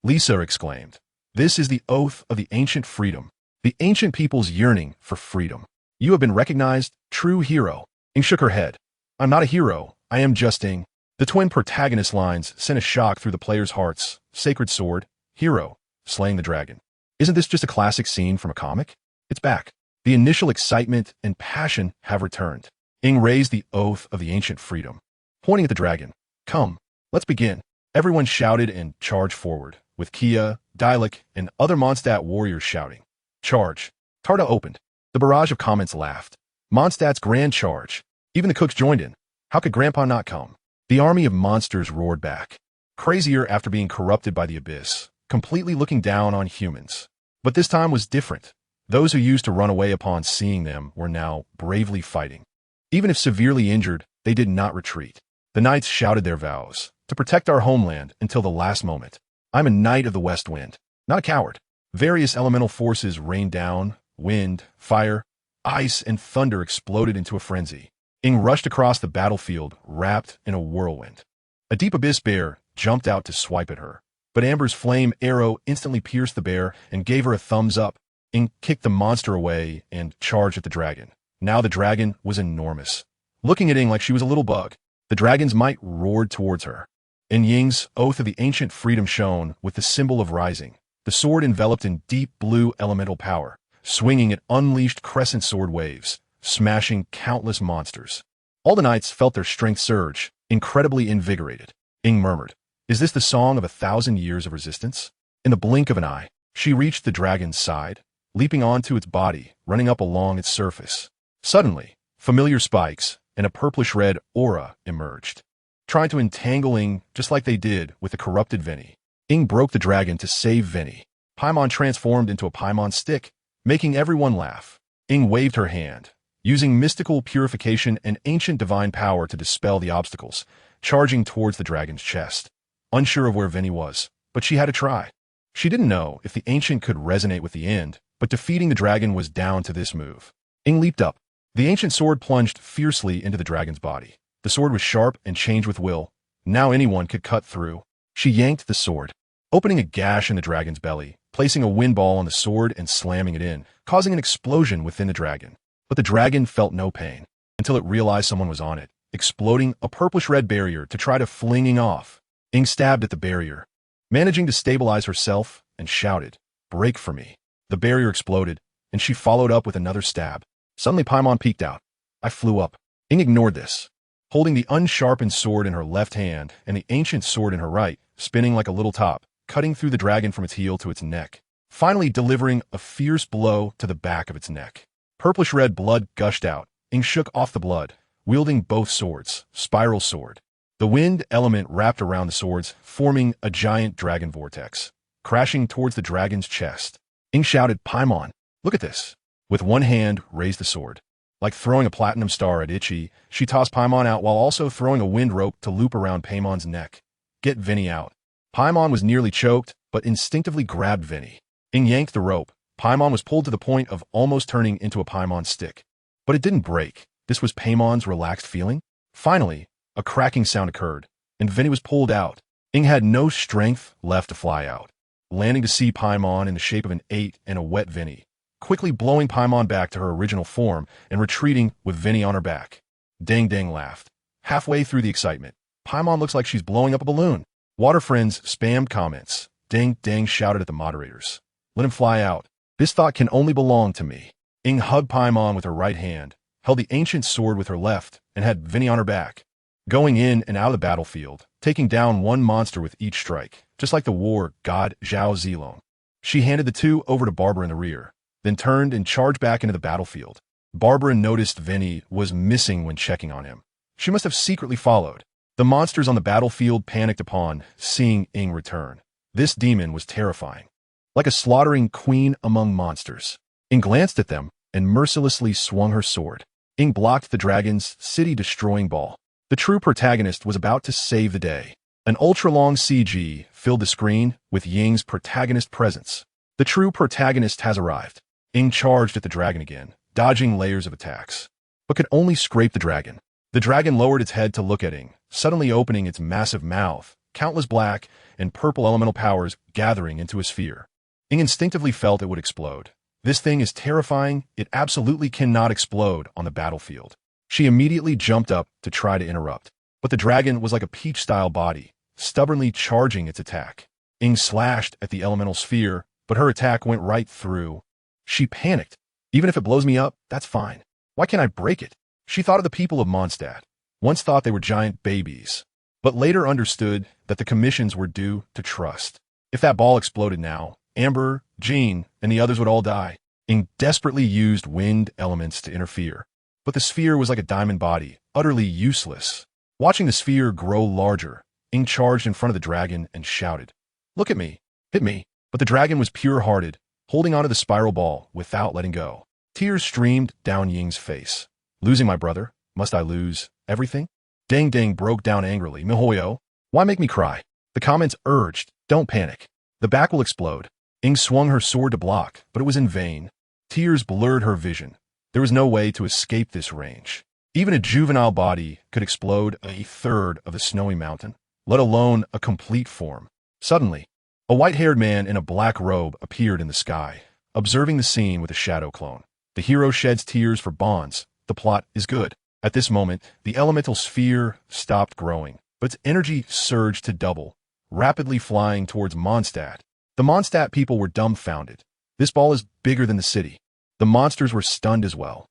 Lisa exclaimed, "This is the Oath of the Ancient Freedom, the ancient people's yearning for freedom. You have been recognized, true hero." Ing shook her head. "I'm not a hero. I am just Ing." The twin protagonist lines sent a shock through the players' hearts. Sacred sword, hero, slaying the dragon. Isn't this just a classic scene from a comic? It's back. The initial excitement and passion have returned. Ing raised the Oath of the Ancient Freedom, pointing at the dragon. "Come, let's begin." Everyone shouted and charged forward, with Kia, Dialek, and other Mondstadt warriors shouting, "Charge!" Tarda opened. The barrage of comments laughed. Mondstadt's grand charge. Even the cooks joined in. How could Grandpa not come? The army of monsters roared back, crazier after being corrupted by the abyss, completely looking down on humans. But this time was different. Those who used to run away upon seeing them were now bravely fighting. Even if severely injured, they did not retreat. The knights shouted their vows, to protect our homeland until the last moment. "I'm a knight of the West Wind, not a coward." Various elemental forces rained down. Wind, fire, ice, and thunder exploded into a frenzy. Ing rushed across the battlefield, wrapped in a whirlwind. A deep abyss bear jumped out to swipe at her, but Amber's flame arrow instantly pierced the bear and gave her a thumbs up. Ing kicked the monster away and charged at the dragon. Now the dragon was enormous, looking at Ing like she was a little bug. The dragon's might roared towards her. In Ying's Oath of the Ancient Freedom shone with the symbol of rising. The sword enveloped in deep blue elemental power. Swinging it unleashed crescent sword waves, smashing countless monsters. All the knights felt their strength surge, incredibly invigorated. Ing murmured, "Is this the song of 1,000 years of resistance?" In the blink of an eye, she reached the dragon's side, leaping onto its body, running up along its surface. Suddenly, familiar spikes and a purplish-red aura emerged, trying to entangle Ing just like they did with the corrupted Veni. Ing broke the dragon to save Veni. Paimon transformed into a Paimon stick, making everyone laugh. Ing waved her hand, using mystical purification and ancient divine power to dispel the obstacles, charging towards the dragon's chest. Unsure of where Veni was, but she had to try. She didn't know if the ancient could resonate with the end, but defeating the dragon was down to this move. Ing leaped up. The ancient sword plunged fiercely into the dragon's body. The sword was sharp and changed with will. Now anyone could cut through. She yanked the sword, opening a gash in the dragon's belly, placing a wind ball on the sword and slamming it in, causing an explosion within the dragon. But the dragon felt no pain until it realized someone was on it, exploding a purplish-red barrier to try to fling Ing off. Ing stabbed at the barrier, managing to stabilize herself, and shouted, "Break for me." The barrier exploded, and she followed up with another stab. Suddenly Paimon peeked out. I flew up. Ing ignored this, holding the unsharpened sword in her left hand and the ancient sword in her right, spinning like a little top, cutting through the dragon from its heel to its neck, finally delivering a fierce blow to the back of its neck. Purplish-red blood gushed out. Ing shook off the blood, wielding both swords, spiral sword. The wind element wrapped around the swords, forming a giant dragon vortex, crashing towards the dragon's chest. Ing shouted, "Paimon, look at this." With one hand, raised the sword. Like throwing a platinum star at Ichi, she tossed Paimon out while also throwing a wind rope to loop around Paimon's neck. "Get Vinny out." Paimon was nearly choked, but instinctively grabbed Vinny. Ing yanked the rope. Paimon was pulled to the point of almost turning into a Paimon stick. But it didn't break. This was Paimon's relaxed feeling. Finally, a cracking sound occurred, and Vinny was pulled out. Ing had no strength left to fly out, landing to see Paimon in the shape of an 8 and a wet Vinny, quickly blowing Paimon back to her original form and retreating with Vinny on her back. Dang Dang laughed. Halfway through the excitement, Paimon looks like she's blowing up a balloon. Water friends spammed comments. Dang Dang shouted at the moderators. "Let him fly out. This thought can only belong to me." Ing hugged Paimon with her right hand, held the ancient sword with her left, and had Vinny on her back, going in and out of the battlefield, taking down one monster with each strike, just like the war god Zhao Zilong. She handed the two over to Barbara in the rear, then turned and charged back into the battlefield. Barbara noticed Vinny was missing when checking on him. She must have secretly followed. The monsters on the battlefield panicked upon seeing Ing return. This demon was terrifying, like a slaughtering queen among monsters. Ing glanced at them and mercilessly swung her sword. Ing blocked the dragon's city-destroying ball. The true protagonist was about to save the day. An ultra-long CG filled the screen with Ying's protagonist presence. The true protagonist has arrived. Ing charged at the dragon again, dodging layers of attacks, but could only scrape the dragon. The dragon lowered its head to look at Ing, suddenly opening its massive mouth, countless black and purple elemental powers gathering into a sphere. Ing instinctively felt it would explode. This thing is terrifying. It absolutely cannot explode on the battlefield. She immediately jumped up to try to interrupt, but the dragon was like a peach-style body, stubbornly charging its attack. Ing slashed at the elemental sphere, but her attack went right through. She panicked. Even if it blows me up, that's fine. Why can't I break it? She thought of the people of Mondstadt. Once thought they were giant babies, but later understood that the commissions were due to trust. If that ball exploded now, Amber, Jean, and the others would all die. Ing desperately used wind elements to interfere, but the sphere was like a diamond body, utterly useless. Watching the sphere grow larger, Ing charged in front of the dragon and shouted, "Look at me, hit me." But the dragon was pure-hearted, holding onto the spiral ball without letting go. Tears streamed down Ying's face. "Losing my brother? Must I lose everything?" Dang Dang broke down angrily. "Mihoyo, why make me cry?" The comments urged, "Don't panic. The back will explode." Ing swung her sword to block, but it was in vain. Tears blurred her vision. There was no way to escape this range. Even a juvenile body could explode a third of the snowy mountain, let alone a complete form. Suddenly, a white-haired man in a black robe appeared in the sky, observing the scene with a shadow clone. The hero sheds tears for bonds. The plot is good. At this moment, the elemental sphere stopped growing, but its energy surged to double, rapidly flying towards Mondstadt. The Mondstadt people were dumbfounded. This ball is bigger than the city. The monsters were stunned as well.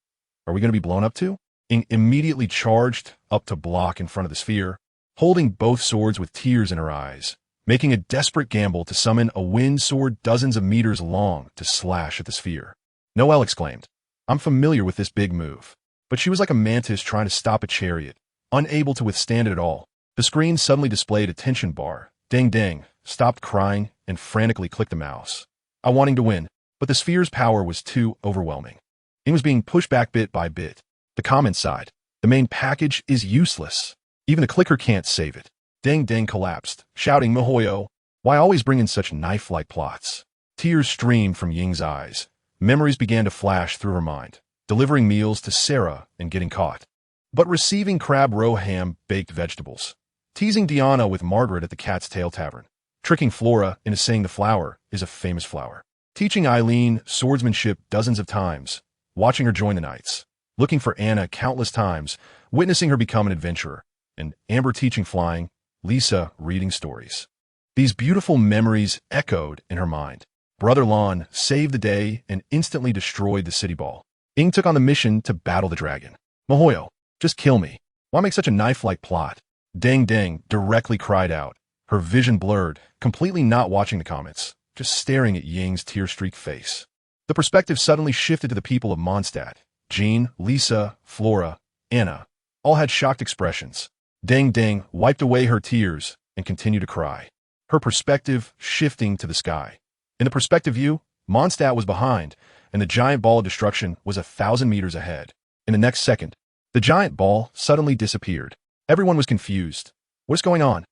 Are we going to be blown up too? Ing immediately charged up to block in front of the sphere, holding both swords with tears in her eyes, making a desperate gamble to summon a wind sword dozens of meters long to slash at the sphere. Noelle exclaimed, "I'm familiar with this big move." But she was like a mantis trying to stop a chariot, unable to withstand it at all. The screen suddenly displayed a tension bar. Dang Dang stopped crying and frantically clicked the mouse. I wanting to win, but the sphere's power was too overwhelming. It was being pushed back bit by bit. The comments sighed. The main package is useless. Even the clicker can't save it. Dang Dang collapsed, shouting, "Mihoyo, why always bring in such knife-like plots?" Tears streamed from Ying's eyes. Memories began to flash through her mind, delivering meals to Sarah and getting caught, but receiving crab roe ham-baked vegetables, teasing Diana with Margaret at the Cat's Tail Tavern, tricking Flora into saying the flower is a famous flower, teaching Eileen swordsmanship dozens of times, watching her join the knights, looking for Anna countless times, witnessing her become an adventurer, and Amber teaching flying, Lisa reading stories. These beautiful memories echoed in her mind. Brother Lon saved the day and instantly destroyed the city ball. Ing took on the mission to battle the dragon. "Mihoyo, just kill me. Why make such a knife-like plot?" Dang Dang directly cried out, her vision blurred, completely not watching the comments, just staring at Ying's tear-streaked face. The perspective suddenly shifted to the people of Mondstadt. Jean, Lisa, Flora, Anna all had shocked expressions. Ding wiped away her tears and continued to cry, her perspective shifting to the sky. In the perspective view, Mondstadt was behind, and the giant ball of destruction was 1,000 meters ahead. In the next second, the giant ball suddenly disappeared. Everyone was confused. What's going on?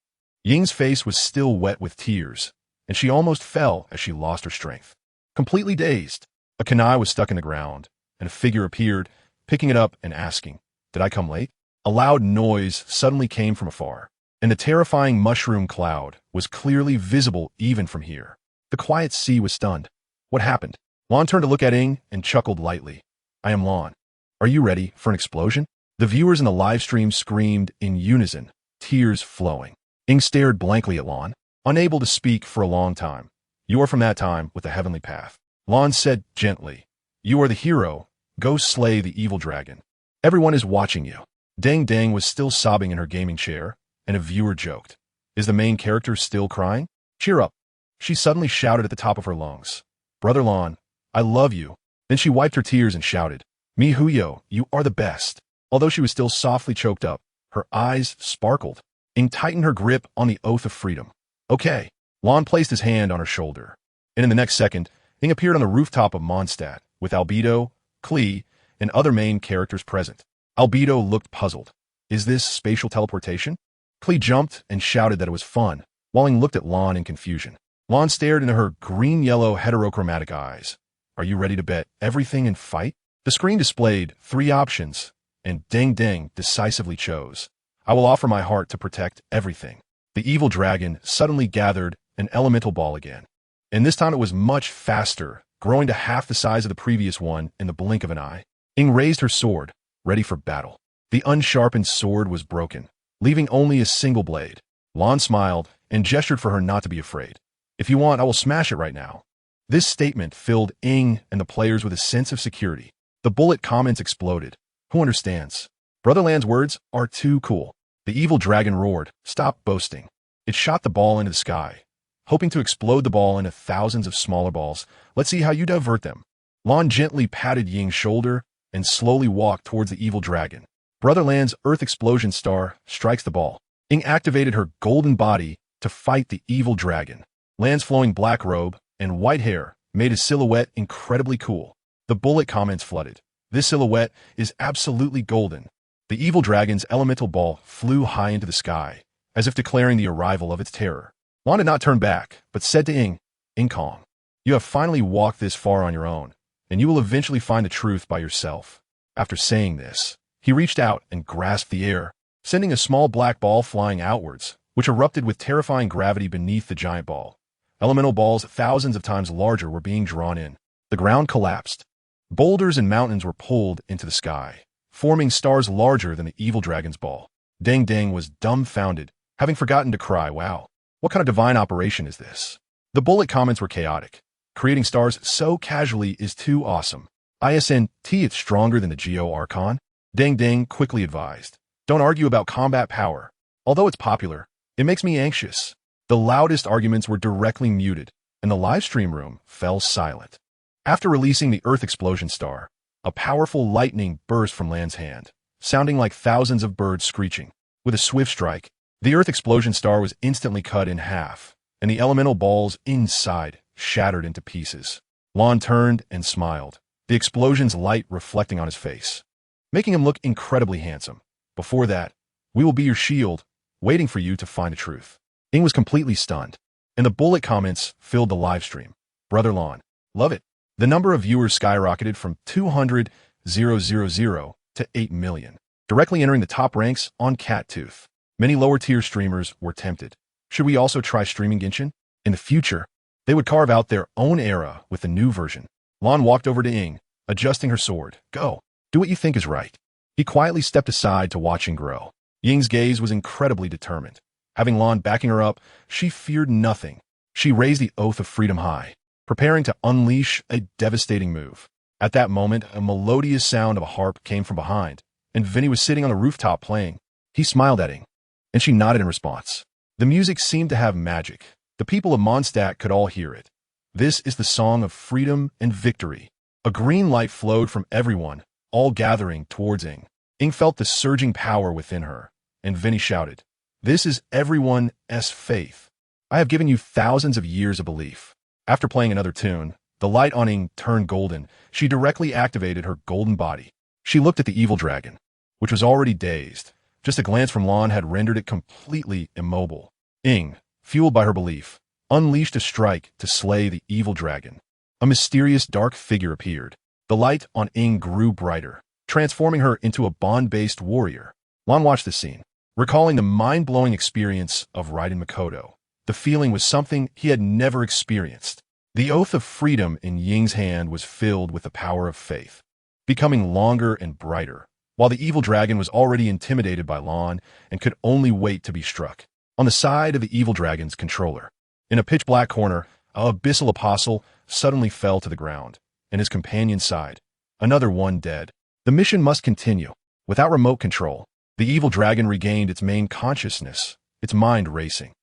Ying's face was still wet with tears, and she almost fell as she lost her strength. Completely dazed, a kunai was stuck in the ground, and a figure appeared, picking it up and asking, "Did I come late?" A loud noise suddenly came from afar, and the terrifying mushroom cloud was clearly visible even from here. The quiet sea was stunned. What happened? Lan turned to look at Ying and chuckled lightly. "I am Lan. Are you ready for an explosion?" The viewers in the live stream screamed in unison, tears flowing. Ying stared blankly at Lan, unable to speak for a long time. "You are from that time with the heavenly path." Lan said gently, "You are the hero. Go slay the evil dragon. Everyone is watching you." Dang was still sobbing in her gaming chair, and a viewer joked, "Is the main character still crying? Cheer up." She suddenly shouted at the top of her lungs, "Brother Lan, I love you." Then she wiped her tears and shouted, "Mi Huyo, you are the best." Although she was still softly choked up, her eyes sparkled. Ying tightened her grip on the oath of freedom. "Okay." Lan placed his hand on her shoulder, and in the next second, Ying appeared on the rooftop of Mondstadt, with Albedo, Klee, and other main characters present. Albedo looked puzzled. "Is this spatial teleportation?" Klee jumped and shouted that it was fun, while Ying looked at Lan in confusion. Lan stared into her green-yellow heterochromatic eyes. "Are you ready to bet everything and fight?" The screen displayed 3 options, and Ding decisively chose, "I will offer my heart to protect everything." The evil dragon suddenly gathered an elemental ball again, and this time it was much faster, growing to half the size of the previous one in the blink of an eye. Ying raised her sword, ready for battle. The unsharpened sword was broken, leaving only a single blade. Lan smiled and gestured for her not to be afraid. "If you want, I will smash it right now." This statement filled Ying and the players with a sense of security. The bullet comments exploded. "Who understands? Brother Lan's words are too cool." The evil dragon roared, "Stop boasting." It shot the ball into the sky, hoping to explode the ball into thousands of smaller balls. "Let's see how you divert them." Lan gently patted Ying's shoulder and slowly walked towards the evil dragon. Brother Lan's Earth Explosion Star strikes the ball. Ying activated her golden body to fight the evil dragon. Lan's flowing black robe and white hair made his silhouette incredibly cool. The bullet comments flooded. "This silhouette is absolutely golden." The evil dragon's elemental ball flew high into the sky, as if declaring the arrival of its terror. Lan did not turn back, but said to Ying, "Calm. You have finally walked this far on your own, and you will eventually find the truth by yourself." After saying this, he reached out and grasped the air, sending a small black ball flying outwards, which erupted with terrifying gravity beneath the giant ball. Elemental balls thousands of times larger were being drawn in. The ground collapsed. Boulders and mountains were pulled into the sky, forming stars larger than the evil dragon's ball. Ding was dumbfounded, having forgotten to cry, "Wow, what kind of divine operation is this?" The bullet comments were chaotic. "Creating stars so casually is too awesome. Isnt it's stronger than the Geo Archon." Ding quickly advised, "Don't argue about combat power. Although it's popular, it makes me anxious." The loudest arguments were directly muted, and the live stream room fell silent. After releasing the Earth Explosion Star, a powerful lightning burst from Lan's hand, sounding like thousands of birds screeching. With a swift strike, the Earth Explosion Star was instantly cut in half, and the elemental balls inside shattered into pieces. Lan turned and smiled, the explosion's light reflecting on his face, making him look incredibly handsome. "Before that, we will be your shield, waiting for you to find the truth." Ying was completely stunned, and the bullet comments filled the live stream. "Brother Lan, love it." The number of viewers skyrocketed from 200,000 to 8 million, directly entering the top ranks on Cattooth. Many lower-tier streamers were tempted. Should we also try streaming Genshin? In the future, they would carve out their own era with the new version. Lan walked over to Ying, adjusting her sword. "Go. Do what you think is right." He quietly stepped aside to watch Ying grow. Ying's gaze was incredibly determined. Having Lan backing her up, she feared nothing. She raised the oath of freedom high, preparing to unleash a devastating move. At that moment, a melodious sound of a harp came from behind, and Vinny was sitting on the rooftop playing. He smiled at Ying, and she nodded in response. The music seemed to have magic. The people of Mondstadt could all hear it. This is the song of freedom and victory. A green light flowed from everyone, all gathering towards Ying. Ying felt the surging power within her, and Vinny shouted, "This is everyone's faith. I have given you thousands of years of belief." After playing another tune, the light on Ing turned golden. She directly activated her golden body. She looked at the evil dragon, which was already dazed. Just a glance from Lan had rendered it completely immobile. Ing, fueled by her belief, unleashed a strike to slay the evil dragon. A mysterious dark figure appeared. The light on Ing grew brighter, transforming her into a bond-based warrior. Lan watched this scene, recalling the mind-blowing experience of riding Makoto. The feeling was something he had never experienced. The oath of freedom in Ying's hand was filled with the power of faith, becoming longer and brighter, while the evil dragon was already intimidated by Lan and could only wait to be struck. On the side of the evil dragon's controller, in a pitch-black corner, an abyssal apostle suddenly fell to the ground, and his companion sighed. Another one dead. The mission must continue. Without remote control, the evil dragon regained its main consciousness, its mind racing.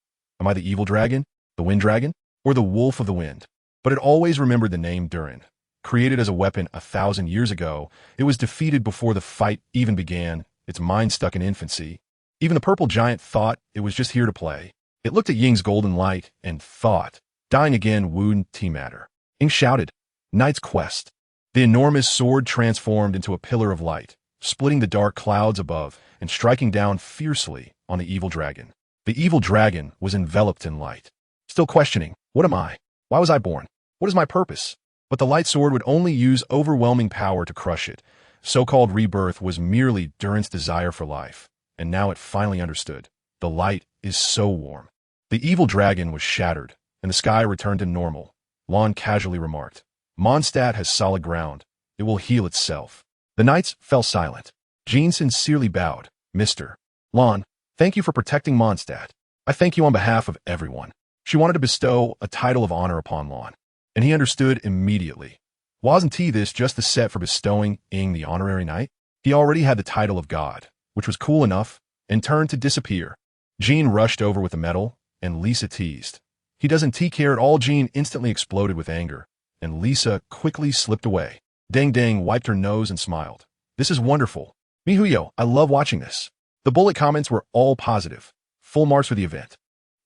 Am I the evil dragon, the wind dragon, or the wolf of the wind? But it always remembered the name Durin. Created as a weapon 1,000 years ago, it was defeated before the fight even began, its mind stuck in infancy. Even the purple giant thought it was just here to play. It looked at Ying's golden light and thought, dying again wouldn't matter. Ying shouted, "Knight's quest." The enormous sword transformed into a pillar of light, splitting the dark clouds above and striking down fiercely on the evil dragon. The evil dragon was enveloped in light, still questioning, what am I? Why was I born? What is my purpose? But the light sword would only use overwhelming power to crush it. So-called rebirth was merely Durin's desire for life, and now it finally understood. The light is so warm. The evil dragon was shattered, and the sky returned to normal. Lan casually remarked, "Mondstadt has solid ground. It will heal itself." The knights fell silent. Jean sincerely bowed. "Mr. Lan, thank you for protecting Mondstadt. I thank you on behalf of everyone." She wanted to bestow a title of honor upon Lan, and he understood immediately. Wasn't this just the set for bestowing Ing the honorary knight? He already had the title of God, which was cool enough, and turned to disappear. Jean rushed over with the medal, and Lisa teased, "He doesn't care at all." Jean instantly exploded with anger, and Lisa quickly slipped away. Dang Dang wiped her nose and smiled. "This is wonderful. Mihuyo, I love watching this." The bullet comments were all positive. Full marks for the event.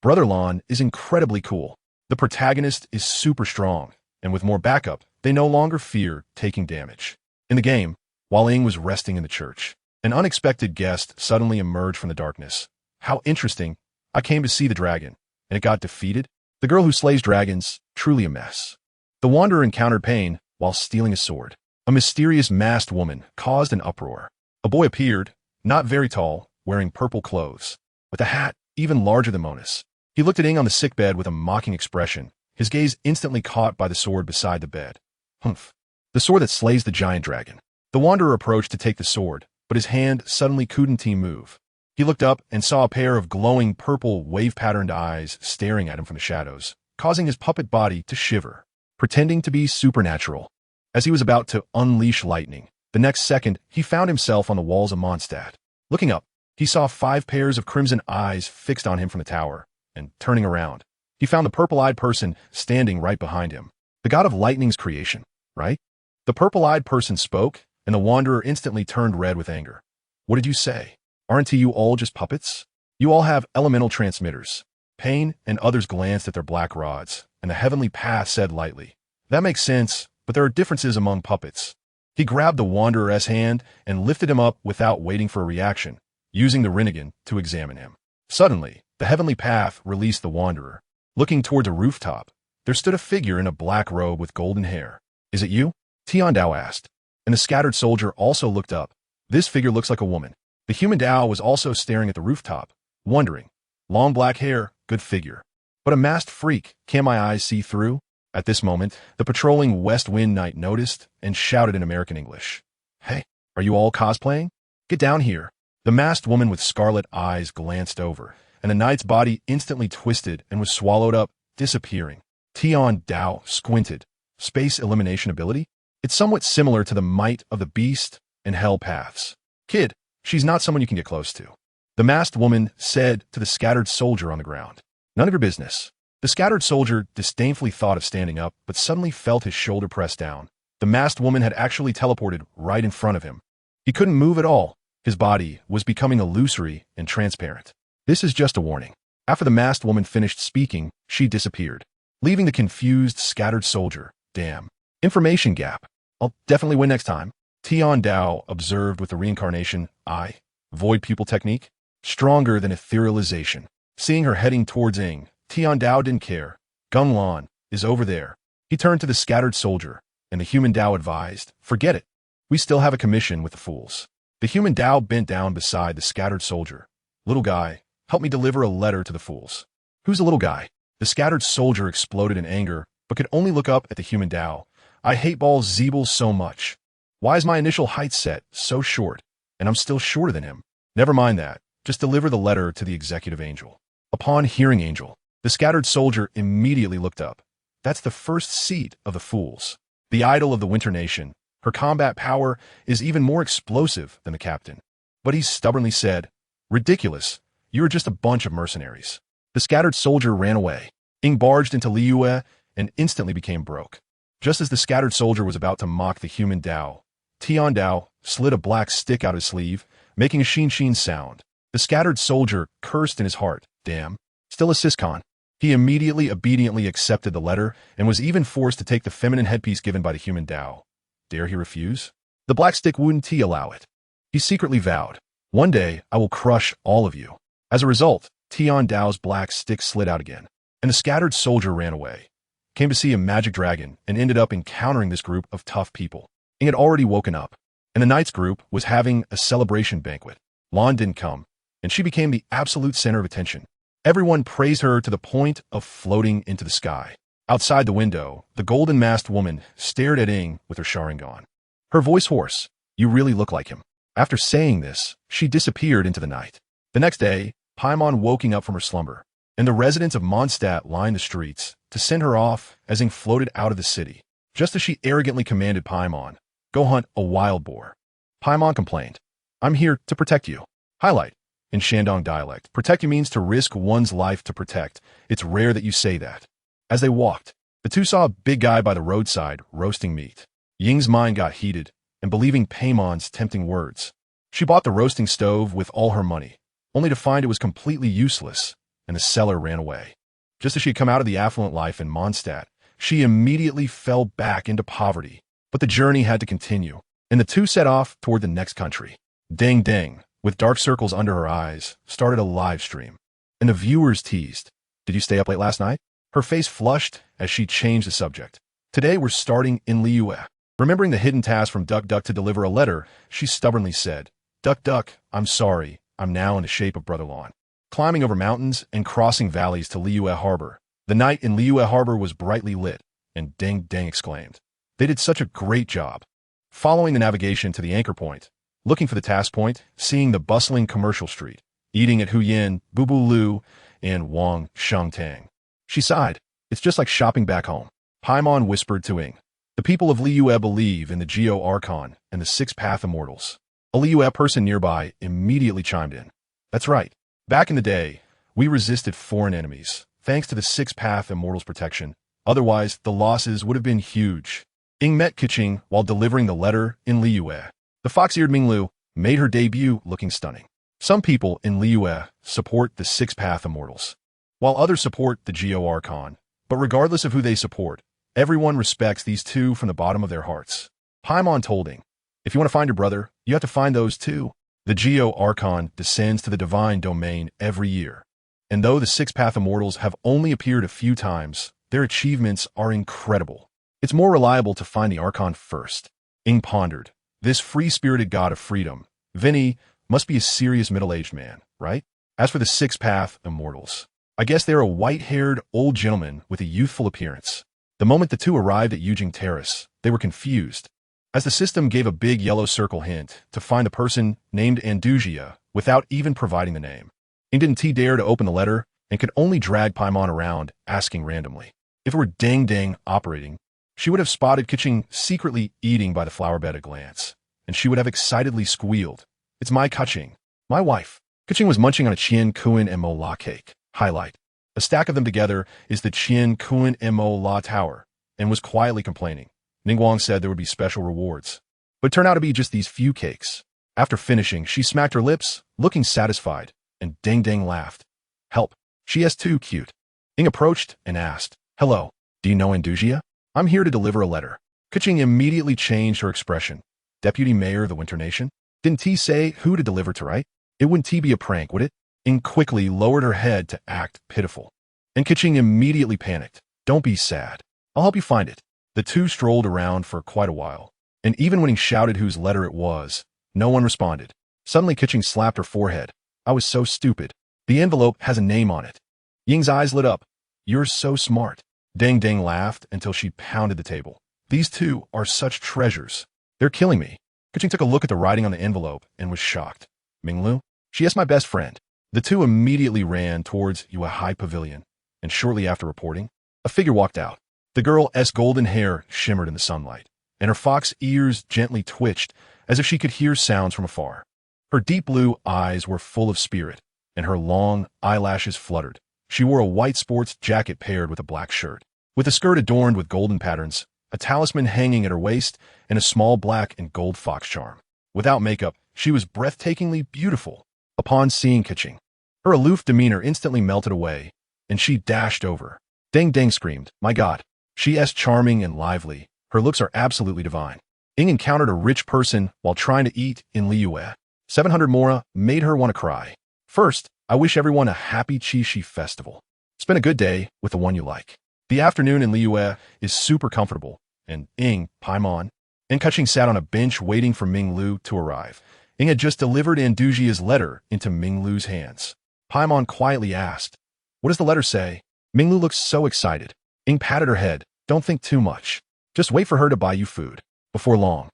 Brother Lan is incredibly cool. The protagonist is super strong, and with more backup, they no longer fear taking damage. In the game, while Ing was resting in the church, an unexpected guest suddenly emerged from the darkness. How interesting. I came to see the dragon, and it got defeated. The girl who slays dragons, truly a mess. The wanderer encountered pain while stealing a sword. A mysterious masked woman caused an uproar. A boy appeared, not very tall, wearing purple clothes, with a hat even larger than Mona's. He looked at Ing on the sickbed with a mocking expression, his gaze instantly caught by the sword beside the bed. Humph. The sword that slays the giant dragon. The wanderer approached to take the sword, but his hand suddenly couldn't move. He looked up and saw a pair of glowing purple wave-patterned eyes staring at him from the shadows, causing his puppet body to shiver, pretending to be supernatural. As he was about to unleash lightning, the next second he found himself on the walls of Mondstadt. Looking up, he saw 5 pairs of crimson eyes fixed on him from the tower, and turning around, he found the purple-eyed person standing right behind him. The god of lightning's creation, right? The purple-eyed person spoke, and the wanderer instantly turned red with anger. "What did you say? Aren't you all just puppets? You all have elemental transmitters." Pain and others glanced at their black rods, and the heavenly path said lightly, "That makes sense, but there are differences among puppets." He grabbed the wanderer's hand and lifted him up without waiting for a reaction, using the Rinnegan to examine him. Suddenly, the heavenly path released the wanderer. Looking towards a rooftop, there stood a figure in a black robe with golden hair. "Is it you?" Tian Dao asked, and the scattered soldier also looked up. "This figure looks like a woman." The human Dao was also staring at the rooftop, wondering, "Long black hair, good figure. But a masked freak, can my eyes see through?" At this moment, the patrolling West Wind Knight noticed and shouted in American English, "Hey, are you all cosplaying? Get down here." The masked woman with scarlet eyes glanced over, and the knight's body instantly twisted and was swallowed up, disappearing. Tian Dao squinted. Space elimination ability? It's somewhat similar to the might of the beast and hell paths. "Kid, she's not someone you can get close to," the masked woman said to the scattered soldier on the ground. "None of your business." The scattered soldier disdainfully thought of standing up, but suddenly felt his shoulder pressed down. The masked woman had actually teleported right in front of him. He couldn't move at all. His body was becoming illusory and transparent. This is just a warning. After the masked woman finished speaking, she disappeared, leaving the confused, scattered soldier. Damn. Information gap. I'll definitely win next time. Tian-Dao observed with the reincarnation eye, void pupil technique, stronger than etherealization. Seeing her heading towards Ing, Tian-Dao didn't care. Gung Lan is over there. He turned to the scattered soldier, and the human Dao advised, forget it. We still have a commission with the fools. The human Dao bent down beside the scattered soldier. Little guy, help me deliver a letter to the fools. Who's the little guy? The scattered soldier exploded in anger, but could only look up at the human Dao. I hate balls Zeeble so much. Why is my initial height set so short, and I'm still shorter than him? Never mind that. Just deliver the letter to the executive angel. Upon hearing angel, the scattered soldier immediately looked up. That's the first seat of the fools. The idol of the Winter Nation. Her combat power is even more explosive than the captain. But he stubbornly said, ridiculous. You are just a bunch of mercenaries. The scattered soldier ran away. Ing barged into Liyue and instantly became broke. Just as the scattered soldier was about to mock the human Dao, Tian-Dao slid a black stick out his sleeve, making a sheen sound. The scattered soldier cursed in his heart. Damn. Still a Siscon. He immediately obediently accepted the letter and was even forced to take the feminine headpiece given by the human Dao. Dare he refuse? The black stick wouldn't allow it. He secretly vowed, one day I will crush all of you. As a result, Tian-Dao's black stick slid out again, and the scattered soldier ran away. Came to see a magic dragon and ended up encountering this group of tough people. Ing had already woken up, and the knight's group was having a celebration banquet. Lan didn't come, and she became the absolute center of attention. Everyone praised her to the point of floating into the sky. Outside the window, the golden-masked woman stared at Ing with her Sharingan. Her voice hoarse. You really look like him. After saying this, she disappeared into the night. The next day, Paimon woking up from her slumber, and the residents of Mondstadt lined the streets to send her off as Ing floated out of the city. Just as she arrogantly commanded Paimon, go hunt a wild boar. Paimon complained, I'm here to protect you. Highlight. In Shandong dialect, protect you means to risk one's life to protect. It's rare that you say that. As they walked, the two saw a big guy by the roadside roasting meat. Ying's mind got heated, and believing Paimon's tempting words, she bought the roasting stove with all her money, only to find it was completely useless, and the seller ran away. Just as she had come out of the affluent life in Mondstadt, she immediately fell back into poverty. But the journey had to continue, and the two set off toward the next country. Deng Deng, with dark circles under her eyes, started a live stream, and the viewers teased, did you stay up late last night? Her face flushed as she changed the subject. Today we're starting in Liyue. Remembering the hidden task from Duck to deliver a letter, she stubbornly said, Duck, I'm sorry, I'm now in the shape of Brother Lan. Climbing over mountains and crossing valleys to Liyue Harbor. The night in Liyue Harbor was brightly lit, and Deng Deng exclaimed, they did such a great job. Following the navigation to the anchor point, looking for the task point, seeing the bustling commercial street, eating at Huyin, Bubu Lu, and Wang Shangtang. She sighed. It's just like shopping back home. Paimon whispered to Ing. The people of Liyue believe in the Geo Archon and the Six Path Immortals. A Liyue person nearby immediately chimed in. That's right. Back in the day, we resisted foreign enemies, thanks to the Six Path Immortals' protection. Otherwise, the losses would have been huge. Ing met Keqing while delivering the letter in Liyue. The fox-eared Minglu made her debut looking stunning. Some people in Liyue support the Six Path Immortals, while others support the Geo Archon. But regardless of who they support, everyone respects these two from the bottom of their hearts. Paimon told Ing, if you want to find your brother, you have to find those too. The Geo Archon descends to the divine domain every year. And though the Six Path Immortals have only appeared a few times, their achievements are incredible. It's more reliable to find the Archon first. Ing pondered. This free-spirited god of freedom, Vinny, must be a serious middle-aged man, right? As for the Six Path Immortals, I guess they're a white-haired old gentleman with a youthful appearance. The moment the two arrived at Yujing Terrace, they were confused, as the system gave a big yellow circle hint to find the person named Andujia without even providing the name. Ing didn't dare to open the letter and could only drag Paimon around, asking randomly. If it were Deng Deng operating, she would have spotted Keqing secretly eating by the flower bed at a glance, and she would have excitedly squealed, It's my Keqing, my wife. Keqing was munching on a Chien Kuan Mo La cake. Highlight. A stack of them together is the Chien Kuan Mo La Tower, and was quietly complaining. Ningguang said there would be special rewards, but it turned out to be just these few cakes. After finishing, she smacked her lips, looking satisfied, and Ding Ding laughed. Help. She is too cute. Ing approached and asked, Hello, do you know Andujia? I'm here to deliver a letter. Kaching immediately changed her expression. Deputy Mayor of the Winter Nation? Didn't T say who to deliver to, right? It wouldn't T be a prank, would it? Ing quickly lowered her head to act pitiful. And Kaching immediately panicked. Don't be sad. I'll help you find it. The two strolled around for quite a while, and even when he shouted whose letter it was, no one responded. Suddenly Kaching slapped her forehead. I was so stupid. The envelope has a name on it. Ying's eyes lit up. You're so smart. Ding Ding laughed until she pounded the table. These two are such treasures. They're killing me. Kaching took a look at the writing on the envelope and was shocked. Minglu? She is my best friend. The two immediately ran towards Yue High Pavilion, and shortly after reporting, a figure walked out. The girl's golden hair shimmered in the sunlight, and her fox ears gently twitched as if she could hear sounds from afar. Her deep blue eyes were full of spirit, and her long eyelashes fluttered. She wore a white sports jacket paired with a black shirt, with a skirt adorned with golden patterns, a talisman hanging at her waist, and a small black and gold fox charm. Without makeup, she was breathtakingly beautiful. Upon seeing Kaching, her aloof demeanor instantly melted away, and she dashed over. Ding Ding screamed, My God! She is charming and lively. Her looks are absolutely divine. Ing encountered a rich person while trying to eat in Liyue. 700 mora made her want to cry. First, I wish everyone a happy Qixi festival. Spend a good day with the one you like. The afternoon in Liyue is super comfortable, and Ing, Paimon, and Kaching sat on a bench waiting for Minglu to arrive. Ing had just delivered Andujia's letter into Minglu's hands. Paimon quietly asked, What does the letter say? Minglu looked so excited. Ing patted her head. Don't think too much. Just wait for her to buy you food. Before long,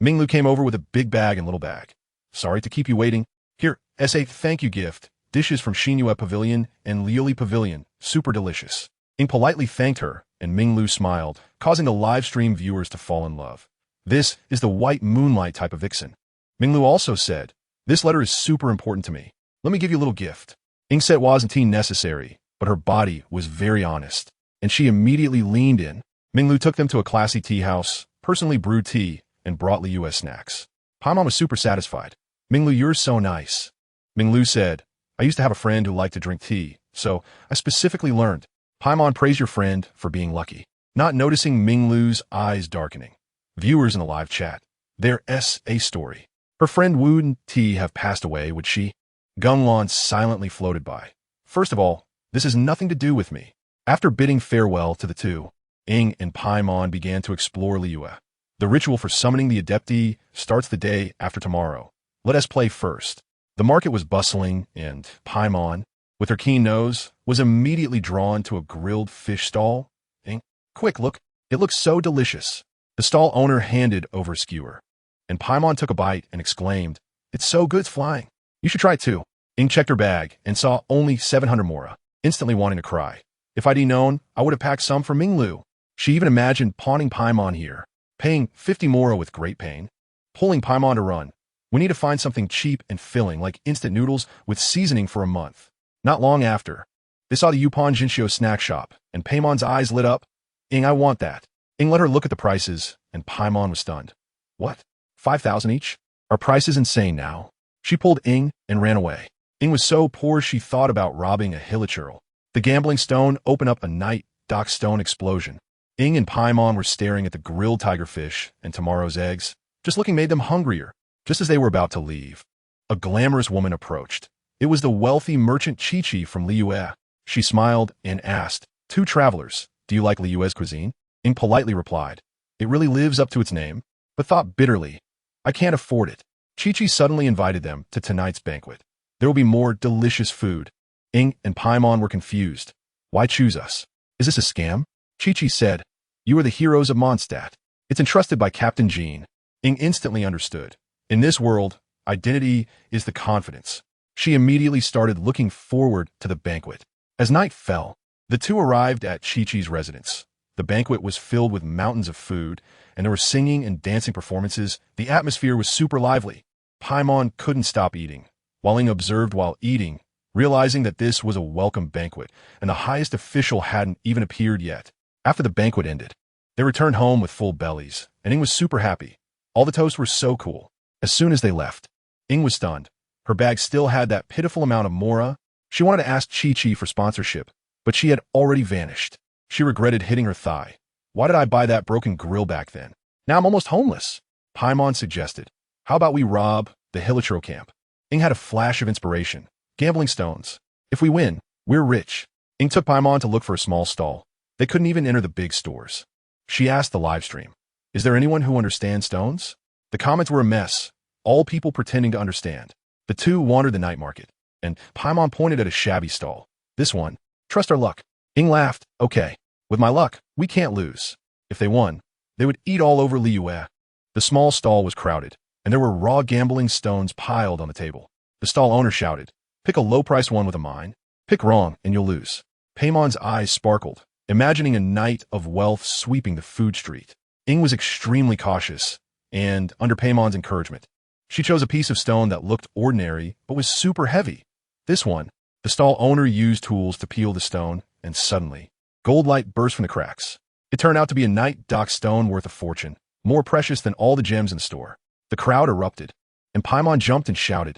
Minglu came over with a big bag and little bag. Sorry to keep you waiting. Here, as a thank you gift, dishes from Xinyue Pavilion and Liyue Pavilion, super delicious. Ing politely thanked her, and Minglu smiled, causing the live stream viewers to fall in love. This is the white moonlight type of vixen. Minglu also said, This letter is super important to me. Let me give you a little gift. Ing said it wasn't necessary, but her body was very honest, and she immediately leaned in. Minglu took them to a classy tea house, personally brewed tea, and brought Liyue snacks. Paimon was super satisfied. Minglu, you're so nice. Minglu said, I used to have a friend who liked to drink tea, so I specifically learned. Paimon praised your friend for being lucky, not noticing Minglu's eyes darkening. Viewers in the live chat, there's a story. Her friend Wu and T have passed away, would she? Gung Lan silently floated by. First of all, this has nothing to do with me. After bidding farewell to the two, Ing and Paimon began to explore Liyue. The ritual for summoning the deity starts the day after tomorrow. Let us play first. The market was bustling, and Paimon, with her keen nose, was immediately drawn to a grilled fish stall. Ing, quick, look. It looks so delicious. The stall owner handed over a skewer, and Paimon took a bite and exclaimed, It's so good, it's flying. You should try it too. Ing checked her bag and saw only 700 mora, instantly wanting to cry. If I'd known, I would have packed some for Minglu. She even imagined pawning Paimon here, paying 50 mora with great pain, pulling Paimon to run. We need to find something cheap and filling, like instant noodles with seasoning for a month. Not long after, they saw the Yupon Jinshio snack shop, and Paimon's eyes lit up. Ing, I want that. Ing let her look at the prices, and Paimon was stunned. What? 5,000 each? Our price is insane now. She pulled Ing and ran away. Ing was so poor she thought about robbing a hilichurl. The gambling stone opened up a night dock stone explosion. Ing and Paimon were staring at the grilled tigerfish and tomorrow's eggs. Just looking made them hungrier. Just as they were about to leave, a glamorous woman approached. It was the wealthy merchant Qixi from Liyue. She smiled and asked, Two travelers, do you like Liyue's cuisine? Ing politely replied, It really lives up to its name, but thought bitterly, I can't afford it. Qixi suddenly invited them to tonight's banquet. There will be more delicious food. Ing and Paimon were confused. Why choose us? Is this a scam? Qixi said, You are the heroes of Mondstadt. It's entrusted by Captain Jean. Ing instantly understood. In this world, identity is the confidence. She immediately started looking forward to the banquet. As night fell, the two arrived at Qixi's residence. The banquet was filled with mountains of food, and there were singing and dancing performances. The atmosphere was super lively. Paimon couldn't stop eating, while Ing observed while eating, realizing that this was a welcome banquet, and the highest official hadn't even appeared yet. After the banquet ended, they returned home with full bellies, and Ing was super happy. All the toasts were so cool. As soon as they left, Ying was stunned. Her bag still had that pitiful amount of mora. She wanted to ask Chi-Chi for sponsorship, but she had already vanished. She regretted hitting her thigh. Why did I buy that broken grill back then? Now I'm almost homeless. Paimon suggested. How about we rob the Hilitro camp? Ying had a flash of inspiration. Gambling stones. If we win, we're rich. Ying took Paimon to look for a small stall. They couldn't even enter the big stores. She asked the livestream, is there anyone who understands stones? The comments were a mess, all people pretending to understand. The two wandered the night market, and Paimon pointed at a shabby stall. This one, trust our luck. Ying laughed, okay. With my luck, we can't lose. If they won, they would eat all over Liyue. The small stall was crowded, and there were raw gambling stones piled on the table. The stall owner shouted, pick a low-priced one with a mine. Pick wrong, and you'll lose. Paimon's eyes sparkled, imagining a night of wealth sweeping the food street. Ying was extremely cautious, and under Paimon's encouragement, she chose a piece of stone that looked ordinary but was super heavy. This one, the stall owner used tools to peel the stone, and suddenly, gold light burst from the cracks. It turned out to be a night dock stone worth a fortune, more precious than all the gems in the store. The crowd erupted, and Paimon jumped and shouted,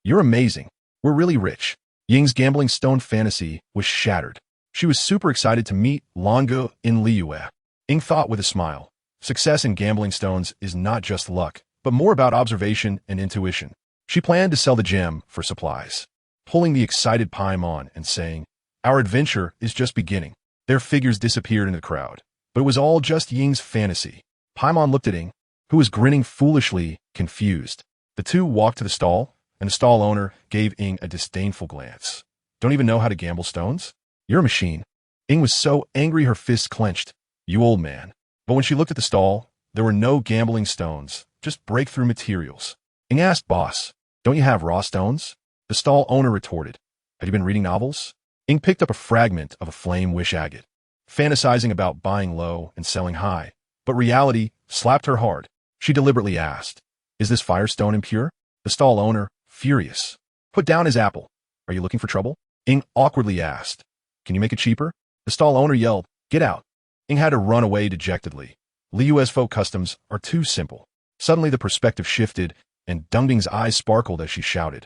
you're amazing. We're really rich. Ying's gambling stone fantasy was shattered. She was super excited to meet Longo in Liyue. Ying thought with a smile, success in gambling stones is not just luck, but more about observation and intuition. She planned to sell the gem for supplies, pulling the excited Paimon and saying, our adventure is just beginning. Their figures disappeared into the crowd, but it was all just Ying's fantasy. Paimon looked at Ying, who was grinning foolishly, confused. The two walked to the stall, and the stall owner gave Ying a disdainful glance. Don't even know how to gamble stones? You're a machine. Ying was so angry her fists clenched. You old man. But when she looked at the stall, there were no gambling stones, just breakthrough materials. Ying asked, boss, don't you have raw stones? The stall owner retorted, have you been reading novels? Ying picked up a fragment of a flame wish agate, fantasizing about buying low and selling high. But reality slapped her hard. She deliberately asked, is this firestone impure? The stall owner, furious, put down his apple. Are you looking for trouble? Ying awkwardly asked, can you make it cheaper? The stall owner yelled, get out. Ying had to run away dejectedly. Liyue's folk customs are too simple. Suddenly the perspective shifted, and Dungbing's eyes sparkled as she shouted,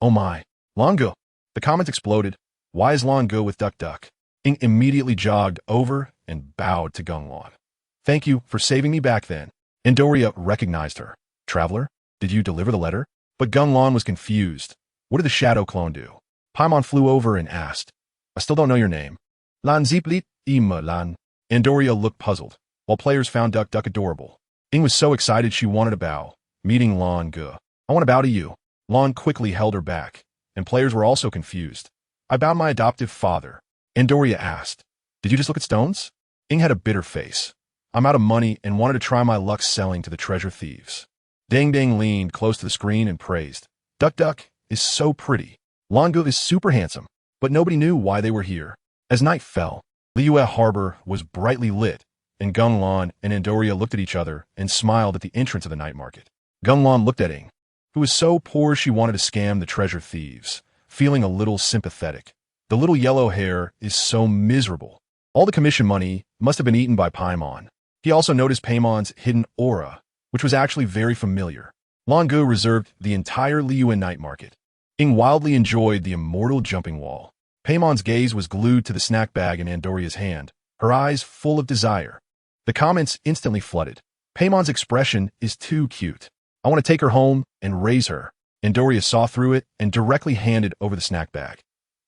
oh my, Longo. The comment exploded, why is Longo with Duck? Ying immediately jogged over and bowed to Gung Lan. Thank you for saving me back then. Andujia recognized her. Traveler, did you deliver the letter? But Gung Lan was confused. What did the shadow clone do? Paimon flew over and asked, I still don't know your name. Lan Ziplit Ima Lan. Andujia looked puzzled, while players found Duck adorable. Ying was so excited she wanted to bow, meeting Lan Ge. I want to bow to you. Lan quickly held her back, and players were also confused. I bowed my adoptive father. Andujia asked, did you just look at stones? Ying had a bitter face. I'm out of money and wanted to try my luck selling to the treasure thieves. Dang leaned close to the screen and praised. Duck is so pretty. Longo is super handsome, but nobody knew why they were here. As night fell, Liyue Harbor was brightly lit, and Gung Lan and Andujia looked at each other and smiled at the entrance of the night market. Gung Lan looked at Ying, who was so poor she wanted to scam the treasure thieves, feeling a little sympathetic. The little yellow hair is so miserable. All the commission money must have been eaten by Paimon. He also noticed Paimon's hidden aura, which was actually very familiar. Longo reserved the entire Liyue night market. Ying wildly enjoyed the immortal jumping wall. Paimon's gaze was glued to the snack bag in Andujia's hand, her eyes full of desire. The comments instantly flooded. Paimon's expression is too cute. I want to take her home and raise her. Andujia saw through it and directly handed over the snack bag.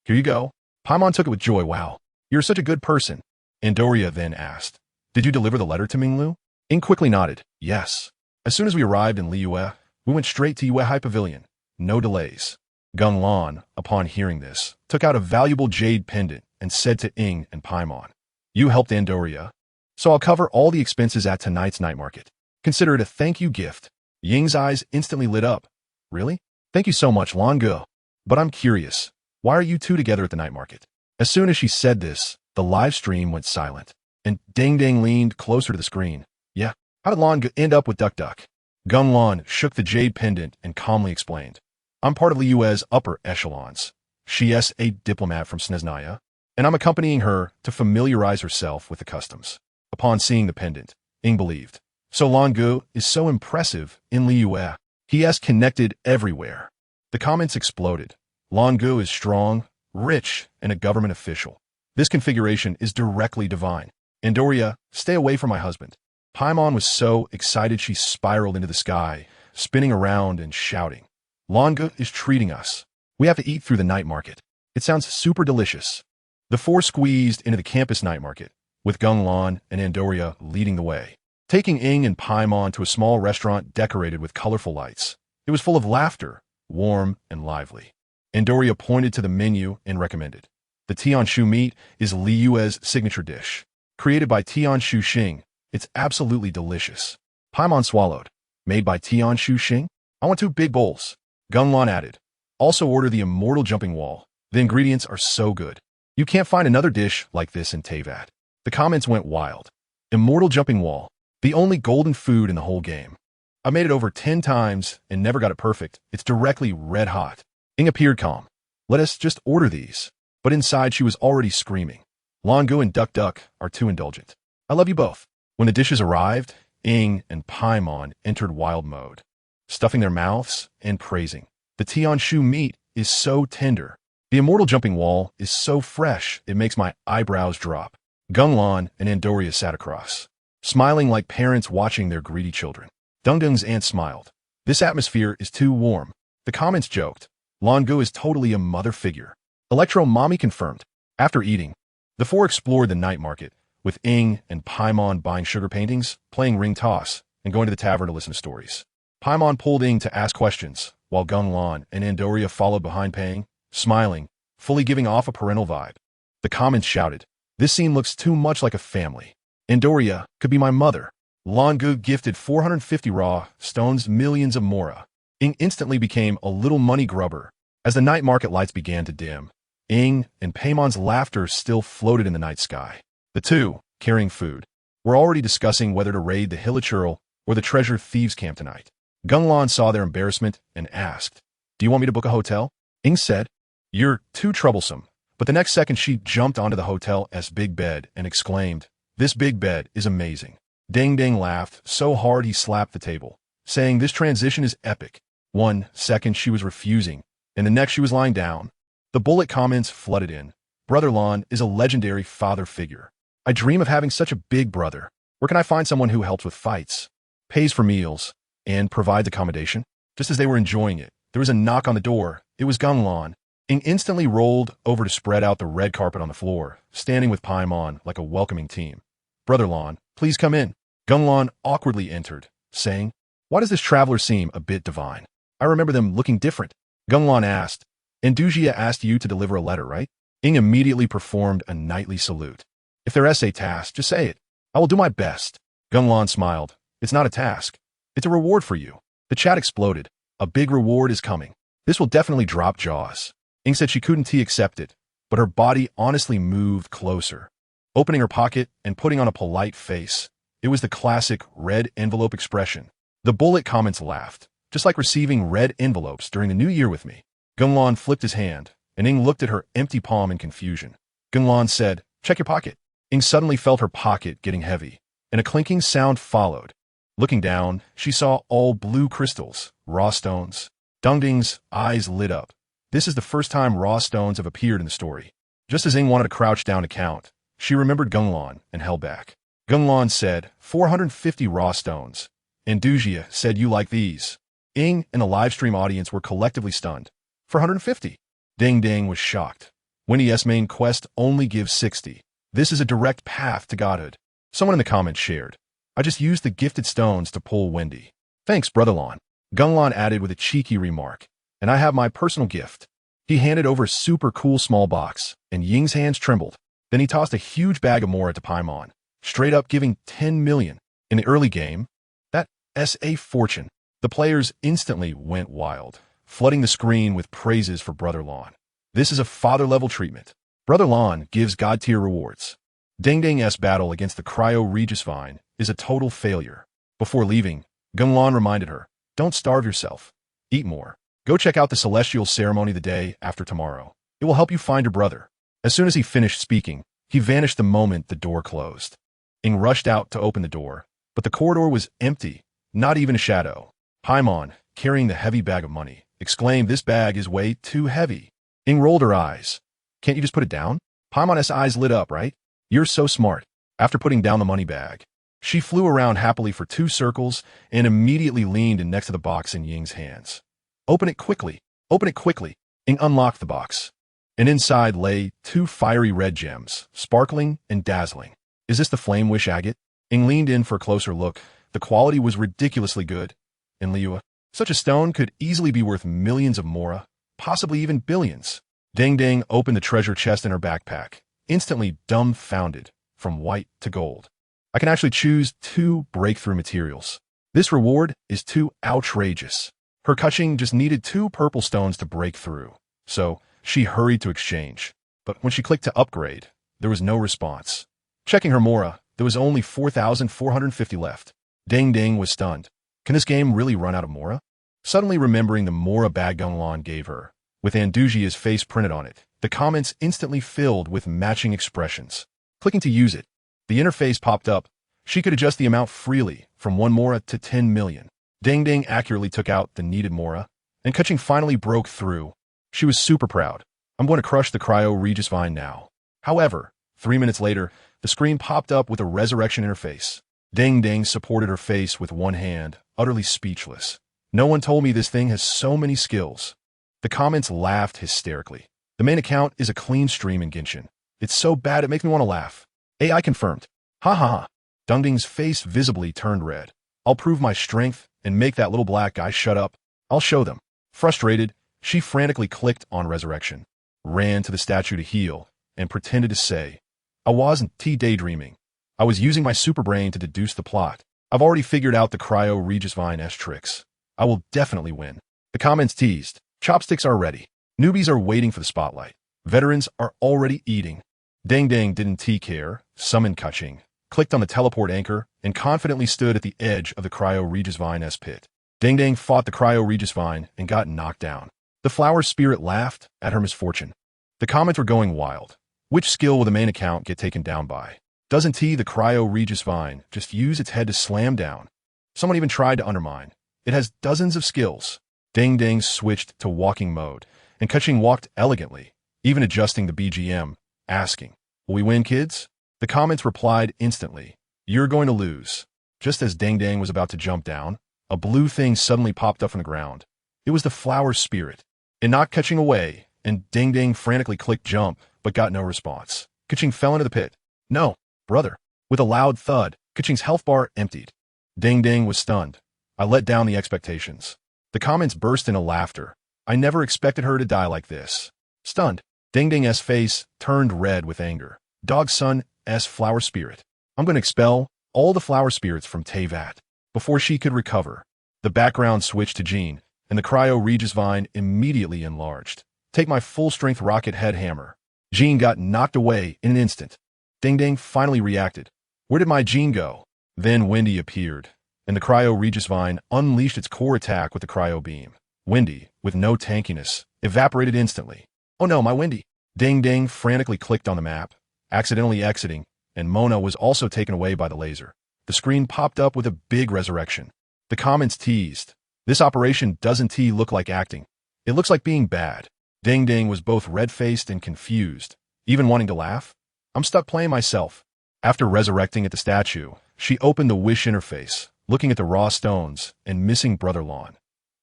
Here you go. Paimon took it with joy. Wow, you're such a good person. Andujia then asked, did you deliver the letter to Minglu? Ying quickly nodded, yes. As soon as we arrived in Liyue, we went straight to Yuehai Pavilion. No delays. Gung Lan, upon hearing this, took out a valuable jade pendant and said to Ying and Paimon, you helped Andujia, so I'll cover all the expenses at tonight's night market. Consider it a thank you gift. Ying's eyes instantly lit up. Really? Thank you so much, Longo. But I'm curious, why are you two together at the night market? As soon as she said this, the live stream went silent, and Dang leaned closer to the screen. Yeah, how did Longo end up with Duck? Gung Lan shook the jade pendant and calmly explained, I'm part of Liyue's upper echelons. She is a diplomat from Snezhnaya, and I'm accompanying her to familiarize herself with the customs. Upon seeing the pendant, Ying believed. So Longo is so impressive in Liyue. He connected everywhere. The comments exploded. Longu is strong, rich, and a government official. This configuration is directly divine. Andujia, stay away from my husband. Paimon was so excited she spiraled into the sky, spinning around and shouting. Longu is treating us. We have to eat through the night market. It sounds super delicious. The four squeezed into the campus night market, with Gung Lan and Andujia leading the way, taking Ing and Paimon to a small restaurant decorated with colorful lights. It was full of laughter, warm and lively. Andujia pointed to the menu and recommended. The Tianshu meat is Liyue's signature dish. Created by Tianshu Xing, it's absolutely delicious. Paimon swallowed. Made by Tianshu Xing? I want 2 big bowls. Gung Lan added. Also order the immortal jumping wall. The ingredients are so good. You can't find another dish like this in Teyvat. The comments went wild. Immortal jumping wall. The only golden food in the whole game. I made it over 10 times and never got it perfect. It's directly red hot. Ing appeared calm. Let us just order these. But inside she was already screaming. Longu and Duck are too indulgent. I love you both. When the dishes arrived, Ing and Paimon entered wild mode, stuffing their mouths and praising. The Tianshu meat is so tender. The immortal jumping wall is so fresh it makes my eyebrows drop. Gung Lan and Andujia sat across, smiling like parents watching their greedy children. Dungdung's aunt smiled. This atmosphere is too warm. The comments joked. Longu is totally a mother figure. Electro Mommy confirmed. After eating, the four explored the night market, with Ing and Paimon buying sugar paintings, playing ring toss, and going to the tavern to listen to stories. Paimon pulled Ing to ask questions, while Gung Lan and Andujia followed behind paying, smiling, fully giving off a parental vibe. The comments shouted, this scene looks too much like a family. Andujia could be my mother. Longu gifted 450 raw stones, millions of mora. Ing instantly became a little money grubber. As the night market lights began to dim, Ing and Paimon's laughter still floated in the night sky. The two, carrying food, were already discussing whether to raid the Hilichurl or the treasure thieves' camp tonight. Gung Lan saw their embarrassment and asked, do you want me to book a hotel? Ing said, you're too troublesome. But the next second she jumped onto the hotel's big bed and exclaimed, this big bed is amazing. Ding Ding laughed so hard he slapped the table, saying this transition is epic. 1 second she was refusing, and the next she was lying down. The bullet comments flooded in. Brother Lan is a legendary father figure. I dream of having such a big brother. Where can I find someone who helps with fights, pays for meals, and provides accommodation? Just as they were enjoying it, there was a knock on the door. It was Gung Lan. Ing instantly rolled over to spread out the red carpet on the floor, standing with Paimon like a welcoming team. Brother Lan, please come in. Gung Lan awkwardly entered, saying, why does this traveler seem a bit divine? I remember them looking different. Gung Lan asked, Andujia asked you to deliver a letter, right? Ing immediately performed a knightly salute. If they're essay tasks, just say it. I will do my best. Gung Lan smiled. It's not a task. It's a reward for you. The chat exploded. A big reward is coming. This will definitely drop jaws. Ing said she couldn't accept it, but her body honestly moved closer, opening her pocket and putting on a polite face. It was the classic red envelope expression. The bullet comments laughed, just like receiving red envelopes during the new year with me. Gung Lan flipped his hand, and Ing looked at her empty palm in confusion. Gung Lan said, check your pocket. Ing suddenly felt her pocket getting heavy, and a clinking sound followed. Looking down, she saw all blue crystals, raw stones. Dungding's eyes lit up. This is the first time raw stones have appeared in the story. Just as Ing wanted to crouch down to count, she remembered Gung Lan and held back. Gung Lan said, 450 raw stones. Andujia said you like these. Ing and the livestream audience were collectively stunned. 450. Ding Ding was shocked. Wendy's main quest only gives 60. This is a direct path to godhood. Someone in the comments shared. I just used the gifted stones to pull Wendy. Thanks, Brother Lan. Gung Lan added with a cheeky remark. And I have my personal gift. He handed over a super cool small box, and Ying's hands trembled. Then he tossed a huge bag of mora to Paimon, straight up giving 10 million. In the early game, that's a fortune. The players instantly went wild, flooding the screen with praises for Brother Lan. This is a father-level treatment. Brother Lan gives god-tier rewards. Ding Ding's battle against the Cryo Regis Vine is a total failure. Before leaving, Gung Lan reminded her, don't starve yourself. Eat more. Go check out the celestial ceremony the day after tomorrow. It will help you find your brother. As soon as he finished speaking, he vanished the moment the door closed. Ing rushed out to open the door, but the corridor was empty, not even a shadow. Paimon, carrying the heavy bag of money, exclaimed, "This bag is way too heavy." Ing rolled her eyes. "Can't you just put it down?" Paimon's eyes lit up, "Right? You're so smart." After putting down the money bag, she flew around happily for 2 circles and immediately leaned in next to the box in Ying's hands. "Open it quickly. Open it quickly." Ing unlocked the box, and inside lay 2 fiery red gems, sparkling and dazzling. "Is this the Flame Wish agate?" Ing leaned in for a closer look. The quality was ridiculously good. In Liyue, such a stone could easily be worth millions of mora, possibly even billions. Ding opened the treasure chest in her backpack, instantly dumbfounded, from white to gold. "I can actually choose 2 breakthrough materials. This reward is too outrageous." Her Kuching just needed 2 purple stones to break through, so she hurried to exchange. But when she clicked to upgrade, there was no response. Checking her mora, there was only 4,450 left. Ding was stunned. Can this game really run out of mora? Suddenly remembering the mora bag Gung Lan gave her, with Andujia's face printed on it, the comments instantly filled with matching expressions. Clicking to use it, the interface popped up. She could adjust the amount freely, from 1 mora to 10 million. Ding accurately took out the needed mora, and Kuching finally broke through. She was super proud. "I'm going to crush the Cryo Regis Vine now." However, 3 minutes later, the screen popped up with a resurrection interface. Ding supported her face with one hand, utterly speechless. "No one told me this thing has so many skills." The comments laughed hysterically. "The main account is a clean stream in Genshin. It's so bad it makes me want to laugh." AI confirmed. "Ha ha ha." Ding's face visibly turned red. "I'll prove my strength and make that little black guy shut up. I'll show them." Frustrated, she frantically clicked on resurrection, ran to the statue to heal, and pretended to say, "I wasn't daydreaming. I was using my superbrain to deduce the plot. I've already figured out the Cryo Regis Vine's tricks. I will definitely win." The comments teased. "Chopsticks are ready. Newbies are waiting for the spotlight. Veterans are already eating." Ding didn't care, summoned Kuching, clicked on the teleport anchor, and confidently stood at the edge of the Cryo Regis Vine's pit. Ding fought the Cryo Regis Vine and got knocked down. The flower spirit laughed at her misfortune. The comments were going wild. Which skill will the main account get taken down by? Doesn't the Cryo Regis Vine just use its head to slam down? Someone even tried to undermine. It has dozens of skills. Ding switched to walking mode, and Kuching walked elegantly, even adjusting the BGM, asking, "Will we win, kids?" The comments replied instantly, "You're going to lose." Just as Ding was about to jump down, a blue thing suddenly popped up from the ground. It was the flower spirit. It knocked Kuching away, and Ding frantically clicked jump, but got no response. Kuching fell into the pit. "No, brother." With a loud thud, Kuching's health bar emptied. Ding was stunned. "I let down the expectations." The comments burst into laughter. "I never expected her to die like this." Stunned, Ding's face turned red with anger. "Dog Son's flower spirit. I'm going to expel all the flower spirits from Teyvat." Before she could recover, the background switched to Jean, and the Cryo Regis Vine immediately enlarged. "Take my full-strength rocket head hammer." Jean got knocked away in an instant. Ding finally reacted. "Where did my Jean go?" Then Wendy appeared, and the Cryo Regis Vine unleashed its core attack with the Cryo Beam. Wendy, with no tankiness, evaporated instantly. "Oh no, my Wendy." Ding frantically clicked on the map, accidentally exiting, and Mona was also taken away by the laser. The screen popped up with a big resurrection. The comments teased. "This operation doesn't look like acting. It looks like being bad." Ding was both red-faced and confused, even wanting to laugh. "I'm stuck playing myself." After resurrecting at the statue, she opened the wish interface, looking at the raw stones and missing Brother Lan.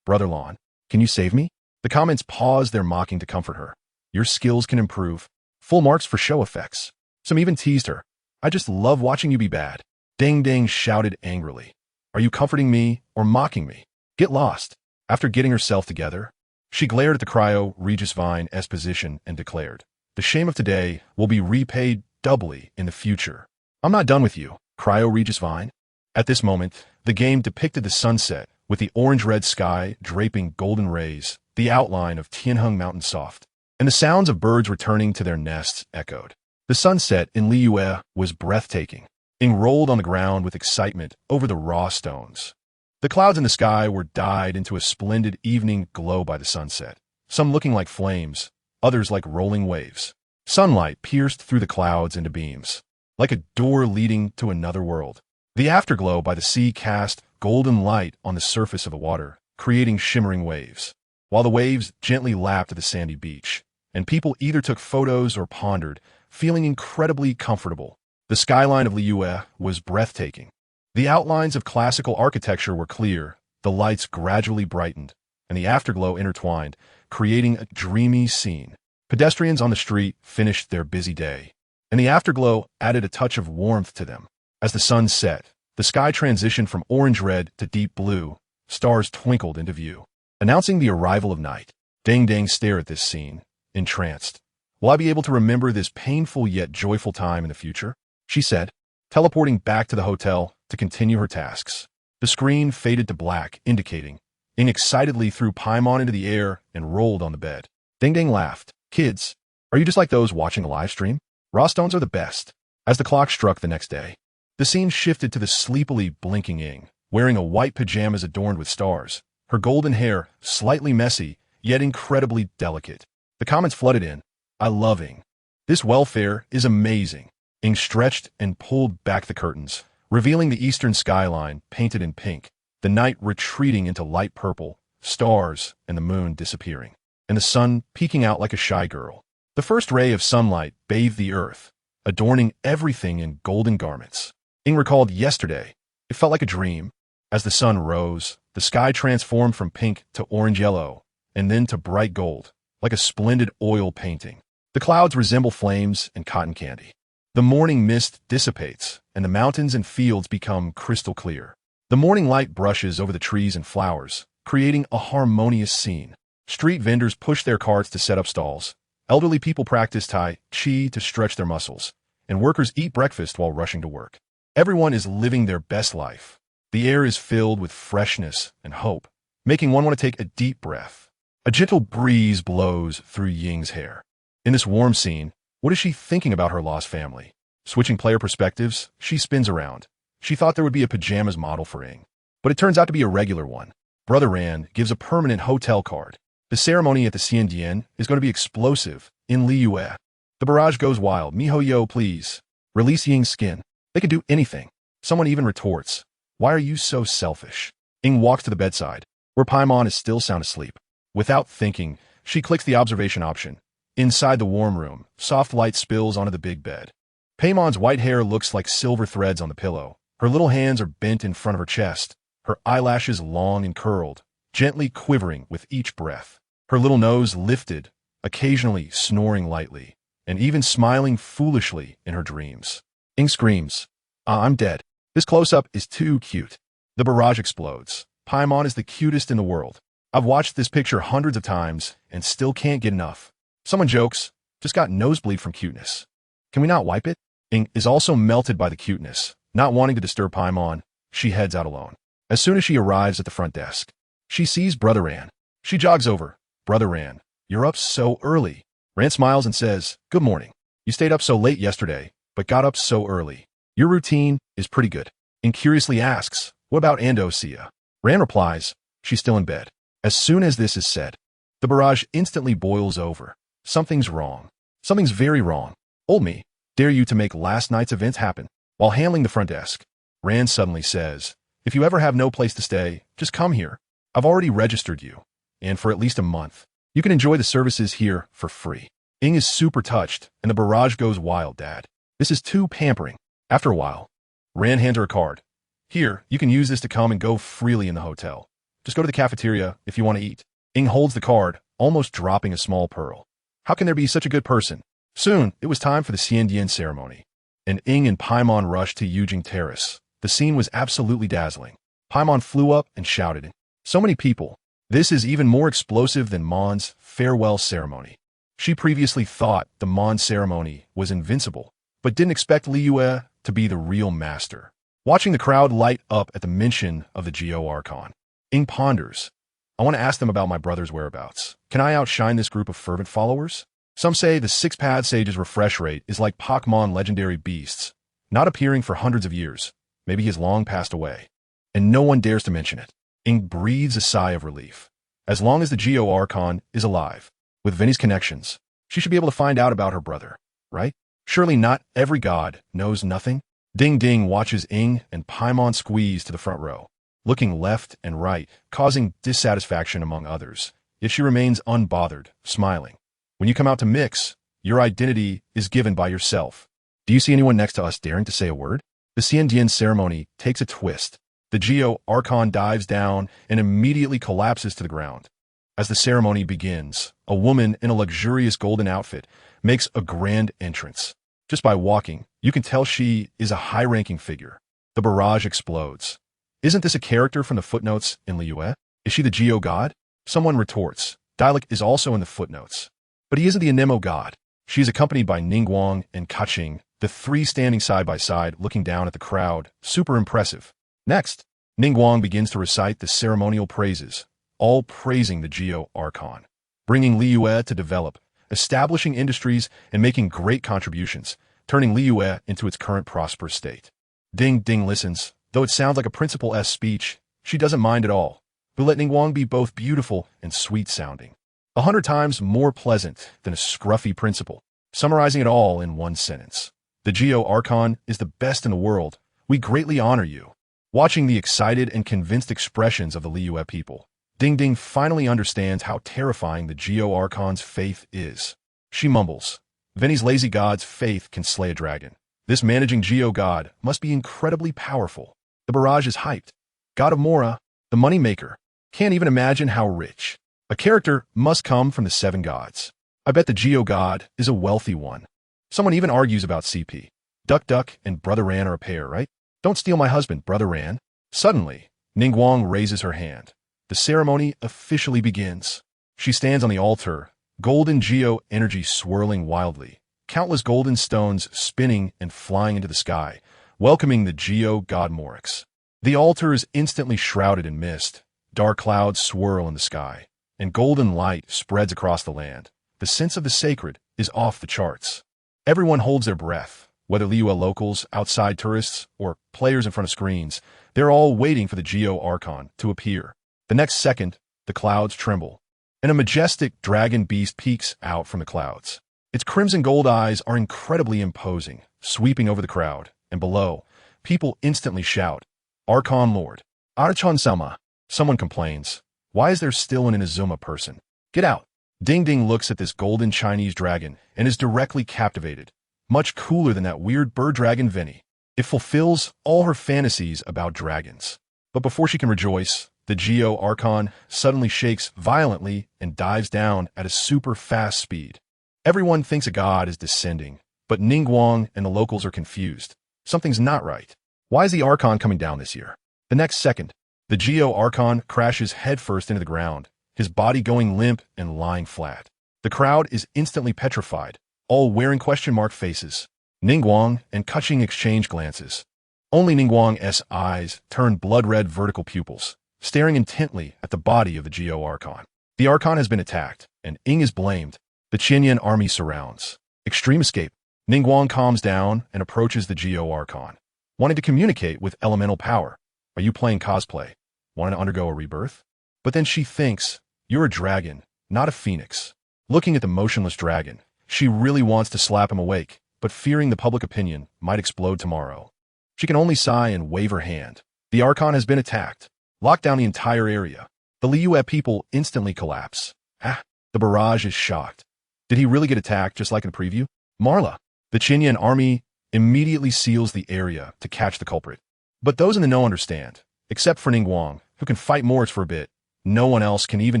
"Brother Lan, can you save me?" The comments paused their mocking to comfort her. "Your skills can improve. Full marks for show effects." Some even teased her. "I just love watching you be bad." Ding shouted angrily. "Are you comforting me or mocking me? Get lost." After getting herself together, she glared at the Cryo Regis Vine's position and declared, "The shame of today will be repaid doubly in the future. I'm not done with you, Cryo Regis Vine." At this moment, the game depicted the sunset with the orange-red sky draping golden rays, the outline of Tianheng Mountain soft, and the sounds of birds returning to their nests echoed. The sunset in Liyue was breathtaking, rolled on the ground with excitement over the raw stones. The clouds in the sky were dyed into a splendid evening glow by the sunset, some looking like flames, others like rolling waves. Sunlight pierced through the clouds into beams, like a door leading to another world. The afterglow by the sea cast golden light on the surface of the water, creating shimmering waves, while the waves gently lapped the sandy beach, and people either took photos or pondered, feeling incredibly comfortable. The skyline of Liyue was breathtaking. The outlines of classical architecture were clear, the lights gradually brightened, and the afterglow intertwined, creating a dreamy scene. Pedestrians on the street finished their busy day, and the afterglow added a touch of warmth to them. As the sun set, the sky transitioned from orange-red to deep blue. Stars twinkled into view, announcing the arrival of night. Dang stared at this scene, entranced. Will I be able to remember this painful yet joyful time in the future? She said, teleporting back to the hotel to continue her tasks. The screen faded to black, indicating. Ing excitedly threw Paimon into the air and rolled on the bed. Dang laughed. Kids, are you just like those watching a live stream? Raw stones are the best. As the clock struck the next day, the scene shifted to the sleepily blinking Ing, wearing a white pajamas adorned with stars, her golden hair slightly messy, yet incredibly delicate. The comments flooded in. I love Ing. This welfare is amazing. Ing stretched and pulled back the curtains, revealing the eastern skyline painted in pink, the night retreating into light purple, stars and the moon disappearing, and the sun peeking out like a shy girl. The first ray of sunlight bathed the earth, adorning everything in golden garments. Ing recalled yesterday. It felt like a dream. As the sun rose, the sky transformed from pink to orange-yellow, and then to bright gold, like a splendid oil painting. The clouds resemble flames and cotton candy. The morning mist dissipates, and the mountains and fields become crystal clear. The morning light brushes over the trees and flowers, creating a harmonious scene. Street vendors push their carts to set up stalls. Elderly people practice Tai Chi to stretch their muscles, and workers eat breakfast while rushing to work. Everyone is living their best life. The air is filled with freshness and hope, making one want to take a deep breath. A gentle breeze blows through Ying's hair. In this warm scene, what is she thinking about her lost family? Switching player perspectives, she spins around. She thought there would be a pajamas model for Ing, but it turns out to be a regular one. Brother Ran gives a permanent hotel card. The ceremony at the Xiandian is going to be explosive in Liyue. The barrage goes wild. MiHoYo, please. Release Ying's skin. They can do anything. Someone even retorts, why are you so selfish? Ing walks to the bedside, where Paimon is still sound asleep. Without thinking, she clicks the observation option. Inside the warm room, soft light spills onto the big bed. Paimon's white hair looks like silver threads on the pillow. Her little hands are bent in front of her chest, her eyelashes long and curled, gently quivering with each breath. Her little nose lifted, occasionally snoring lightly, and even smiling foolishly in her dreams. Ing screams, I'm dead. This close-up is too cute. The barrage explodes. Paimon is the cutest in the world. I've watched this picture hundreds of times and still can't get enough. Someone jokes, just got nosebleed from cuteness. Can we not wipe it? Ing is also melted by the cuteness. Not wanting to disturb Paimon, she heads out alone. As soon as she arrives at the front desk, she sees Brother Ran. She jogs over. Brother Ran, you're up so early. Ran smiles and says, good morning. You stayed up so late yesterday, but got up so early. Your routine is pretty good. Ing curiously asks, what about Andujia? Ran replies, she's still in bed. As soon as this is said, the barrage instantly boils over. Something's wrong. Something's very wrong. Old me, dare you to make last night's events happen? While handling the front desk, Ran suddenly says, if you ever have no place to stay, just come here. I've already registered you, and for at least a month. You can enjoy the services here for free. Ing is super touched, and the barrage goes wild, Dad. This is too pampering. After a while, Ran hands her a card. Here, you can use this to come and go freely in the hotel. Just go to the cafeteria if you want to eat. Ing holds the card, almost dropping a small pearl. How can there be such a good person? Soon, it was time for the Xiandian ceremony, and Ing and Paimon rushed to Yujing Terrace. The scene was absolutely dazzling. Paimon flew up and shouted, so many people. This is even more explosive than Mond's farewell ceremony. She previously thought the Mond ceremony was invincible, but didn't expect Liyue to be the real master. Watching the crowd light up at the mention of the Geo Archon, Ing ponders, I want to ask them about my brother's whereabouts. Can I outshine this group of fervent followers? Some say the six-pad sage's refresh rate is like Pokemon legendary beasts, not appearing for hundreds of years. Maybe he has long passed away, and no one dares to mention it. Ing breathes a sigh of relief. As long as the Geo Archon is alive, with Vinny's connections, she should be able to find out about her brother, right? Surely not every god knows nothing? Ding Ding watches Ing and Paimon squeeze to the front row. looking left and right, causing dissatisfaction among others. Yet she remains unbothered, smiling. When you come out to mix, your identity is given by yourself. Do you see anyone next to us daring to say a word? The Xiandian ceremony takes a twist. The Geo Archon dives down and immediately collapses to the ground. As the ceremony begins, a woman in a luxurious golden outfit makes a grand entrance. Just by walking, you can tell she is a high-ranking figure. The barrage explodes. Isn't this a character from the footnotes in Liyue? Is she the Geo god? Someone retorts. Dialect is also in the footnotes. But he isn't the Anemo god. She is accompanied by Ningguang and Kaching, the three standing side by side looking down at the crowd. Super impressive. Next, Ningguang begins to recite the ceremonial praises, all praising the Geo Archon, bringing Liyue to develop, establishing industries, and making great contributions, turning Liyue into its current prosperous state. Ding Ding listens. Though it sounds like a Principal S speech, she doesn't mind at all. Who let Ningguang be both beautiful and sweet-sounding. 100 times more pleasant than a scruffy principal. Summarizing it all in one sentence. The Geo Archon is the best in the world. We greatly honor you. Watching the excited and convinced expressions of the Liyue people, Ding Ding finally understands how terrifying the Geo Archon's faith is. She mumbles, Vinny's lazy god's faith can slay a dragon. This managing Geo god must be incredibly powerful. The barrage is hyped. God of Mora, the moneymaker, can't even imagine how rich. A character must come from the 7 gods. I bet the Geo god is a wealthy one. Someone even argues about CP. Duck Duck and Brother Ran are a pair, right? Don't steal my husband, Brother Ran. Suddenly, Ningguang raises her hand. The ceremony officially begins. She stands on the altar, golden Geo energy swirling wildly, countless golden stones spinning and flying into the sky, welcoming the Geo god Morix. The altar is instantly shrouded in mist. Dark clouds swirl in the sky, and golden light spreads across the land. The sense of the sacred is off the charts. Everyone holds their breath, whether Liyue locals, outside tourists, or players in front of screens. They're all waiting for the Geo Archon to appear. The next second, the clouds tremble, and a majestic dragon beast peeks out from the clouds. Its crimson gold eyes are incredibly imposing, sweeping over the crowd, and below, people instantly shout, Archon Lord, Archon Sama. Someone complains, why is there still an Inazuma person? Get out. Ding Ding looks at this golden Chinese dragon and is directly captivated. Much cooler than that weird bird dragon Vinny. It fulfills all her fantasies about dragons. But before she can rejoice, the Geo Archon suddenly shakes violently and dives down at a super fast speed. Everyone thinks a god is descending, but Ningguang and the locals are confused. Something's not right. Why is the Archon coming down this year? The next second, the Geo Archon crashes headfirst into the ground, his body going limp and lying flat. The crowd is instantly petrified, all wearing question mark faces. Ningguang and Kaching exchange glances. Only Ningguang's eyes turn blood-red vertical pupils, staring intently at the body of the Geo Archon. The Archon has been attacked, and Ing is blamed. The Qinyan army surrounds. Extreme escape. Ningguang calms down and approaches the Geo Archon, wanting to communicate with elemental power. Are you playing cosplay? Wanting to undergo a rebirth? But then she thinks, you're a dragon, not a phoenix. Looking at the motionless dragon, she really wants to slap him awake, but fearing the public opinion might explode tomorrow. She can only sigh and wave her hand. The Archon has been attacked. Lock down the entire area. The Liyue people instantly collapse. The barrage is shocked. Did he really get attacked just like in the preview? Marla. The Qinyan army immediately seals the area to catch the culprit. But those in the know understand, except for Ningguang, who can fight Morris for a bit. No one else can even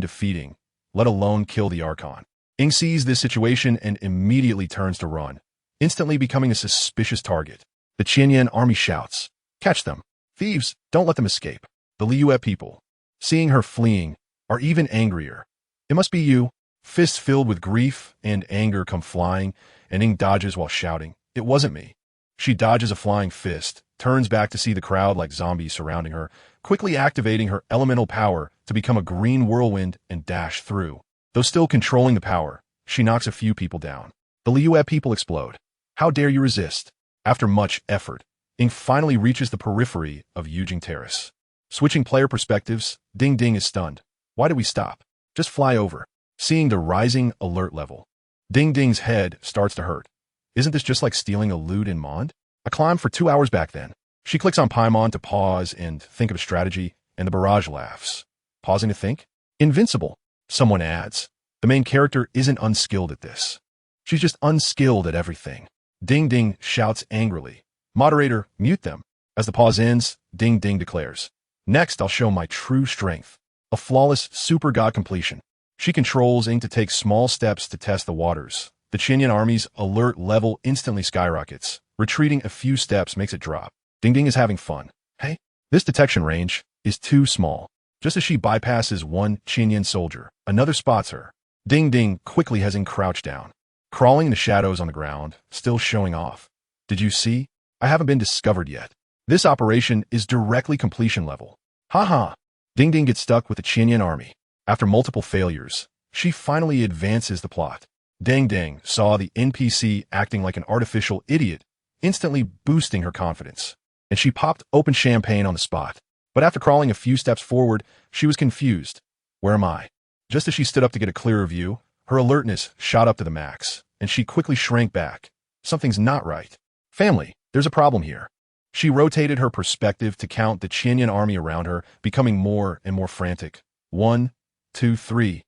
defeat Ing, let alone kill the Archon. Ing sees this situation and immediately turns to run, instantly becoming a suspicious target. The Qinyan army shouts, catch them. Thieves, don't let them escape. The Liyue people, seeing her fleeing, are even angrier. It must be you. Fists filled with grief and anger come flying, and Ing dodges while shouting, it wasn't me. She dodges a flying fist, turns back to see the crowd like zombies surrounding her, quickly activating her elemental power to become a green whirlwind and dash through. Though still controlling the power, she knocks a few people down. The Liyue people explode. How dare you resist? After much effort, Ing finally reaches the periphery of Yujing Terrace. Switching player perspectives, Ding Ding is stunned. Why did we stop? Just fly over. Seeing the rising alert level, Ding Ding's head starts to hurt. Isn't this just like stealing a loot in Mond? I climbed for 2 hours back then. She clicks on Paimon to pause and think of a strategy, and the barrage laughs. Pausing to think? Invincible, someone adds. The main character isn't unskilled at this. She's just unskilled at everything. Ding Ding shouts angrily. Moderator, mute them. As the pause ends, Ding Ding declares, next I'll show my true strength. A flawless super god completion. She controls Ing to take small steps to test the waters. The Qinyan army's alert level instantly skyrockets. Retreating a few steps makes it drop. Ding Ding is having fun. Hey, this detection range is too small. Just as she bypasses one Qinyan soldier, another spots her. Ding Ding quickly has Ing crouched down, crawling in the shadows on the ground, still showing off. Did you see? I haven't been discovered yet. This operation is directly completion level. Haha. Ding Ding gets stuck with the Qinyan army. After multiple failures, she finally advances the plot. Ding Ding saw the NPC acting like an artificial idiot, instantly boosting her confidence, and she popped open champagne on the spot. But after crawling a few steps forward, she was confused. Where am I? Just as she stood up to get a clearer view, her alertness shot up to the max, and she quickly shrank back. Something's not right. Family, there's a problem here. She rotated her perspective to count the Qinyan army around her, becoming more and more frantic. 1, 2, 3,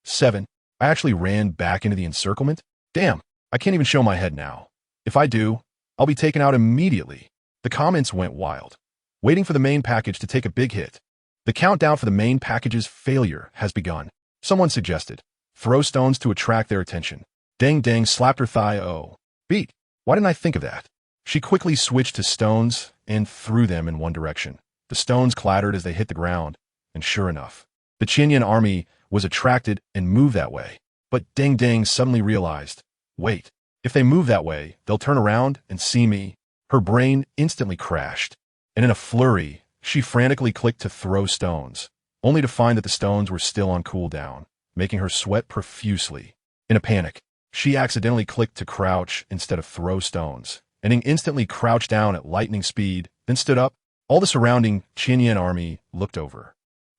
7. I actually ran back into the encirclement? Damn, I can't even show my head now. If I do, I'll be taken out immediately. The comments went wild, waiting for the main package to take a big hit. The countdown for the main package's failure has begun. Someone suggested, throw stones to attract their attention. Ding Ding slapped her thigh. Oh, beat. Why didn't I think of that? She quickly switched to stones and threw them in one direction. The stones clattered as they hit the ground, and sure enough, the Qinyan army was attracted and moved that way. But Ding Ding suddenly realized, wait, if they move that way, they'll turn around and see me. Her brain instantly crashed, and in a flurry, she frantically clicked to throw stones, only to find that the stones were still on cooldown, making her sweat profusely. In a panic, she accidentally clicked to crouch instead of throw stones, and Ing instantly crouched down at lightning speed, then stood up. All the surrounding Qinyan army looked over,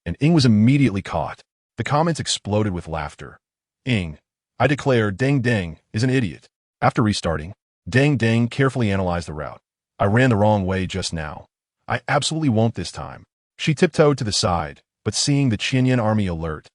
and Ing was immediately caught. The comments exploded with laughter. Ing, I declare Ding Ding is an idiot. After restarting, Ding Ding carefully analyzed the route. I ran the wrong way just now. I absolutely won't this time. She tiptoed to the side, but seeing the Qinyan army alert,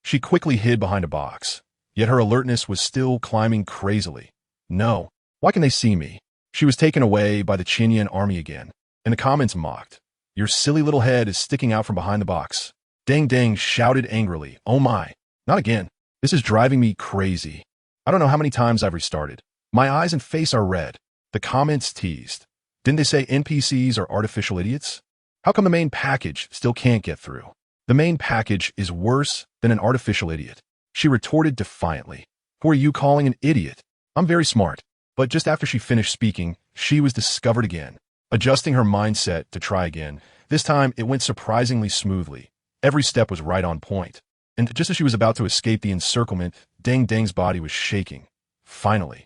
she quickly hid behind a box. Yet her alertness was still climbing crazily. No, why can they see me? She was taken away by the Qinyan army again, and the comments mocked. Your silly little head is sticking out from behind the box. Ding Ding shouted angrily, oh my, not again. This is driving me crazy. I don't know how many times I've restarted. My eyes and face are red. The comments teased. Didn't they say NPCs are artificial idiots? How come the main package still can't get through? The main package is worse than an artificial idiot. She retorted defiantly. Who are you calling an idiot? I'm very smart. But just after she finished speaking, she was discovered again. Adjusting her mindset to try again, this time it went surprisingly smoothly. Every step was right on point. And just as she was about to escape the encirclement, Ding Ding's body was shaking. Finally.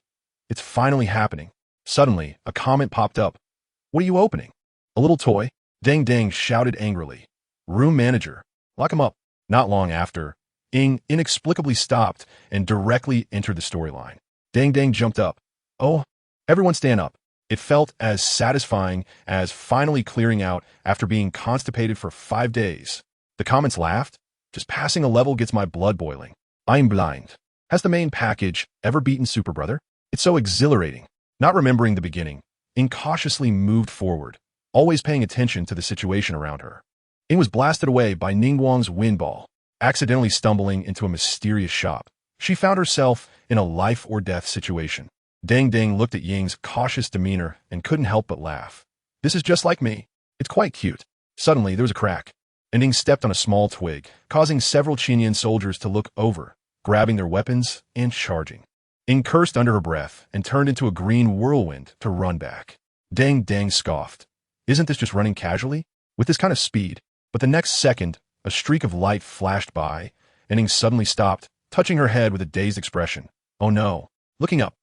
It's finally happening. Suddenly, a comment popped up. What are you opening? A little toy? Ding Ding shouted angrily. Room manager. Lock him up. Not long after, Ing inexplicably stopped and directly entered the storyline. Ding Ding jumped up. Oh, everyone stand up. It felt as satisfying as finally clearing out after being constipated for 5 days. The comments laughed. Just passing a level gets my blood boiling. I'm blind. Has the main package ever beaten Super Brother? It's so exhilarating. Not remembering the beginning, Ing cautiously moved forward, always paying attention to the situation around her. Ing was blasted away by Ningguang's wind ball, accidentally stumbling into a mysterious shop. She found herself in a life-or-death situation. Ding Ding looked at Ying's cautious demeanor and couldn't help but laugh. This is just like me. It's quite cute. Suddenly, there was a crack, and Ing stepped on a small twig, causing several Qinyan soldiers to look over, grabbing their weapons and charging. Ing cursed under her breath and turned into a green whirlwind to run back. Ding Ding scoffed. Isn't this just running casually? With this kind of speed? But the next second, a streak of light flashed by, and Ing suddenly stopped, touching her head with a dazed expression. Oh no. Looking up,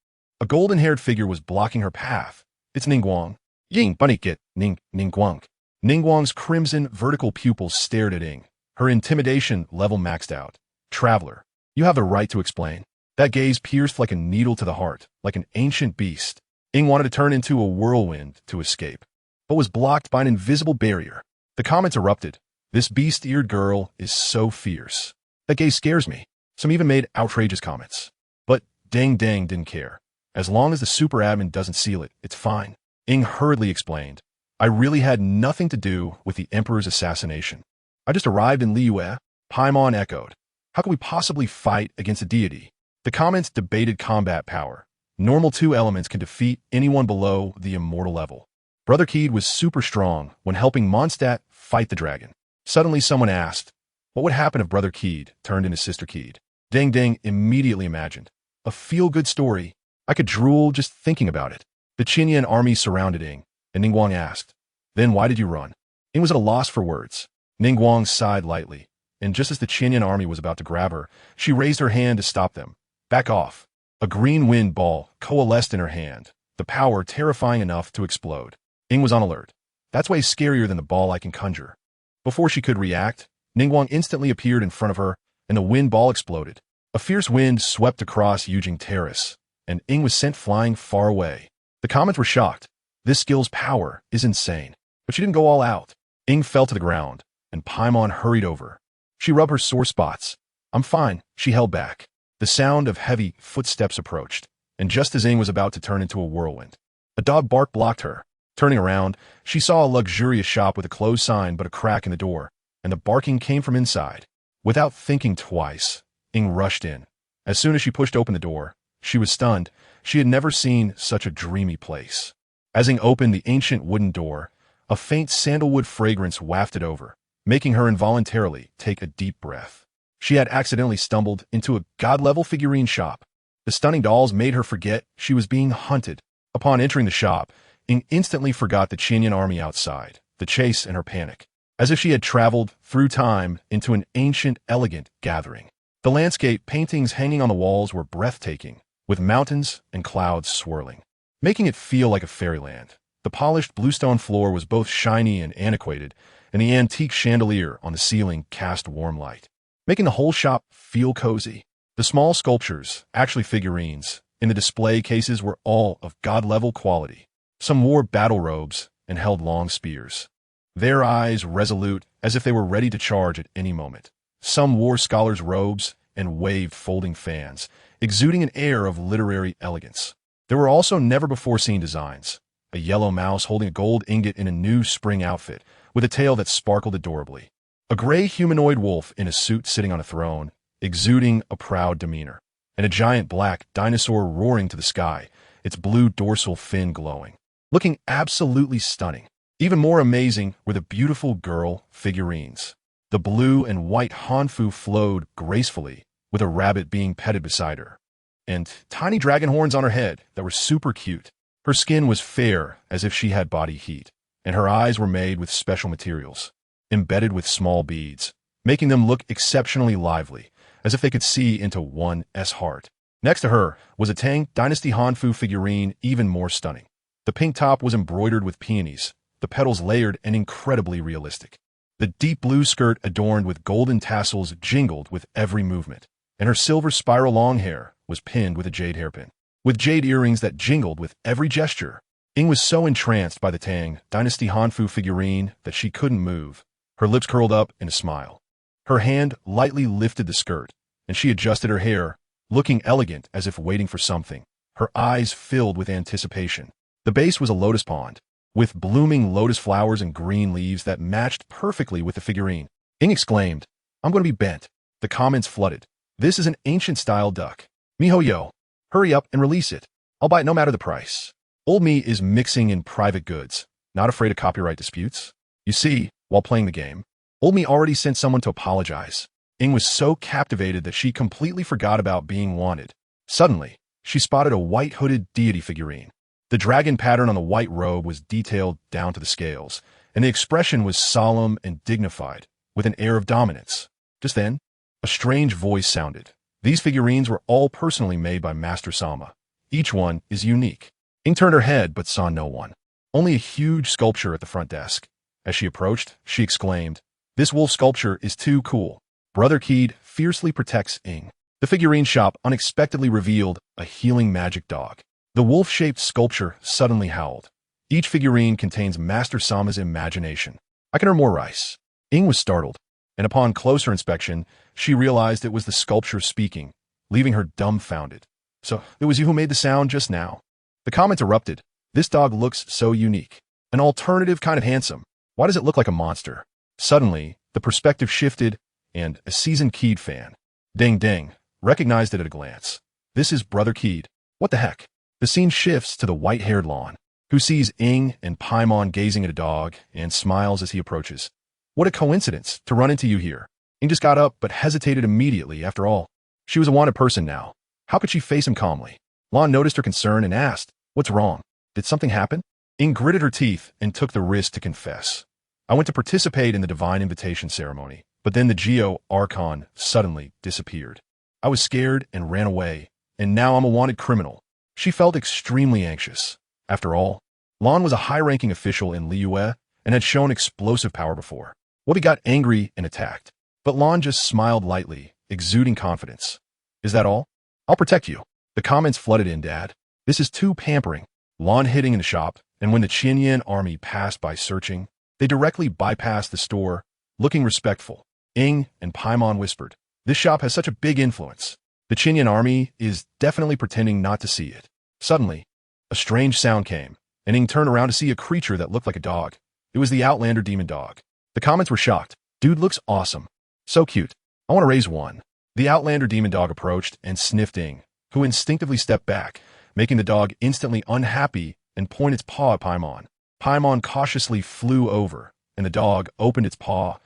a golden-haired figure was blocking her path. It's Ningguang. Ying Bunikit, Ningguang. Ningguang's crimson vertical pupils stared at Ing, her intimidation level maxed out. Traveler, you have the right to explain. That gaze pierced like a needle to the heart, like an ancient beast. Ing wanted to turn into a whirlwind to escape, but was blocked by an invisible barrier. The comments erupted. This beast-eared girl is so fierce. That gaze scares me. Some even made outrageous comments. But Dang didn't care. As long as the super admin doesn't seal it, it's fine. Ing hurriedly explained. I really had nothing to do with the Emperor's assassination. I just arrived in Liyue. Paimon echoed. How could we possibly fight against a deity? The comments debated combat power. Normal 2 elements can defeat anyone below the immortal level. Brother Keed was super strong when helping Mondstadt fight the dragon. Suddenly someone asked, what would happen if Brother Keed turned into Sister Keed? Dang immediately imagined. A feel-good story. I could drool just thinking about it. The Qinyan army surrounded Ing, and Ningguang asked, then why did you run? Ing was at a loss for words. Ningguang sighed lightly, and just as the Qinyan army was about to grab her, she raised her hand to stop them. Back off. A green wind ball coalesced in her hand, the power terrifying enough to explode. Ing was on alert. That's way scarier than the ball I can conjure. Before she could react, Ningguang instantly appeared in front of her, and the wind ball exploded. A fierce wind swept across Yujing Terrace, and Ing was sent flying far away. The comments were shocked. This skill's power is insane. But she didn't go all out. Ing fell to the ground, and Paimon hurried over. She rubbed her sore spots. I'm fine, she held back. The sound of heavy footsteps approached, and just as Ing was about to turn into a whirlwind, a dog bark blocked her. Turning around, she saw a luxurious shop with a closed sign but a crack in the door, and the barking came from inside. Without thinking twice, Ing rushed in. As soon as she pushed open the door, she was stunned. She had never seen such a dreamy place. As Ing opened the ancient wooden door, a faint sandalwood fragrance wafted over, making her involuntarily take a deep breath. She had accidentally stumbled into a god-level figurine shop. The stunning dolls made her forget she was being hunted. Upon entering the shop, Ing instantly forgot the Qinyan army outside, the chase and her panic, as if she had traveled through time into an ancient, elegant gathering. The landscape paintings hanging on the walls were breathtaking, with mountains and clouds swirling, making it feel like a fairyland. The polished bluestone floor was both shiny and antiquated, and the antique chandelier on the ceiling cast warm light, making the whole shop feel cozy. The small sculptures, actually figurines, in the display cases were all of god-level quality. Some wore battle robes and held long spears, their eyes resolute as if they were ready to charge at any moment. Some wore scholars' robes and waved folding fans, exuding an air of literary elegance. There were also never-before-seen designs. A yellow mouse holding a gold ingot in a new spring outfit, with a tail that sparkled adorably. A gray humanoid wolf in a suit sitting on a throne, exuding a proud demeanor. And a giant black dinosaur roaring to the sky, its blue dorsal fin glowing, looking absolutely stunning. Even more amazing were the beautiful girl figurines. The blue and white Hanfu flowed gracefully, with a rabbit being petted beside her, and tiny dragon horns on her head that were super cute. Her skin was fair as if she had body heat, and her eyes were made with special materials, embedded with small beads, making them look exceptionally lively, as if they could see into one's heart. Next to her was a Tang Dynasty Hanfu figurine, even more stunning. The pink top was embroidered with peonies, the petals layered and incredibly realistic. The deep blue skirt adorned with golden tassels jingled with every movement, and her silver spiral long hair was pinned with a jade hairpin, with jade earrings that jingled with every gesture. Ing was so entranced by the Tang Dynasty Hanfu figurine that she couldn't move, her lips curled up in a smile. Her hand lightly lifted the skirt, and she adjusted her hair, looking elegant as if waiting for something, her eyes filled with anticipation. The base was a lotus pond, with blooming lotus flowers and green leaves that matched perfectly with the figurine. Ing exclaimed, I'm going to be bent. The comments flooded. This is an ancient-style duck. Mihoyo, hurry up and release it. I'll buy it no matter the price. Old me is mixing in private goods, not afraid of copyright disputes. You see, while playing the game, Old me already sent someone to apologize. Ing was so captivated that she completely forgot about being wanted. Suddenly, she spotted a white-hooded deity figurine. The dragon pattern on the white robe was detailed down to the scales, and the expression was solemn and dignified, with an air of dominance. Just then, a strange voice sounded. These figurines were all personally made by Master Sama. Each one is unique. Ing turned her head but saw no one. Only a huge sculpture at the front desk. As she approached, she exclaimed, "This wolf sculpture is too cool." Brother Keed fiercely protects Ing. The figurine shop unexpectedly revealed a healing magic dog. The wolf-shaped sculpture suddenly howled. Each figurine contains Master Sama's imagination. I can earn more rice. Ying was startled, and upon closer inspection, she realized it was the sculpture speaking, leaving her dumbfounded. So, it was you who made the sound just now. The comment erupted. This dog looks so unique. An alternative kind of handsome. Why does it look like a monster? Suddenly, the perspective shifted, and a seasoned Keed fan, Ding Ding, recognized it at a glance. This is Brother Keed. What the heck? The scene shifts to the white-haired Lan, who sees Ying and Paimon gazing at a dog and smiles as he approaches. What a coincidence to run into you here. Ying just got up but hesitated immediately after all. She was a wanted person now. How could she face him calmly? Lan noticed her concern and asked, "What's wrong? Did something happen?" Ying gritted her teeth and took the risk to confess. "I went to participate in the divine invitation ceremony, but then the Archon suddenly disappeared. I was scared and ran away, and now I'm a wanted criminal." She felt extremely anxious. After all, Lan was a high-ranking official in Liyue and had shown explosive power before. Wobby got angry and attacked, but Lan just smiled lightly, exuding confidence. "Is that all? I'll protect you." The comments flooded in, "Dad. This is too pampering." Lan hiding in the shop, and when the Qianyan army passed by searching, they directly bypassed the store, looking respectful. Ying and Paimon whispered, "This shop has such a big influence. The Qianyan army is definitely pretending not to see it." Suddenly, a strange sound came, and Ying turned around to see a creature that looked like a dog. It was the Outlander demon dog. The comments were shocked. "Dude looks awesome. So cute. I want to raise one." The Outlander demon dog approached and sniffed Ying, who instinctively stepped back, making the dog instantly unhappy and point its paw at Paimon. Paimon cautiously flew over, and the dog opened its paw.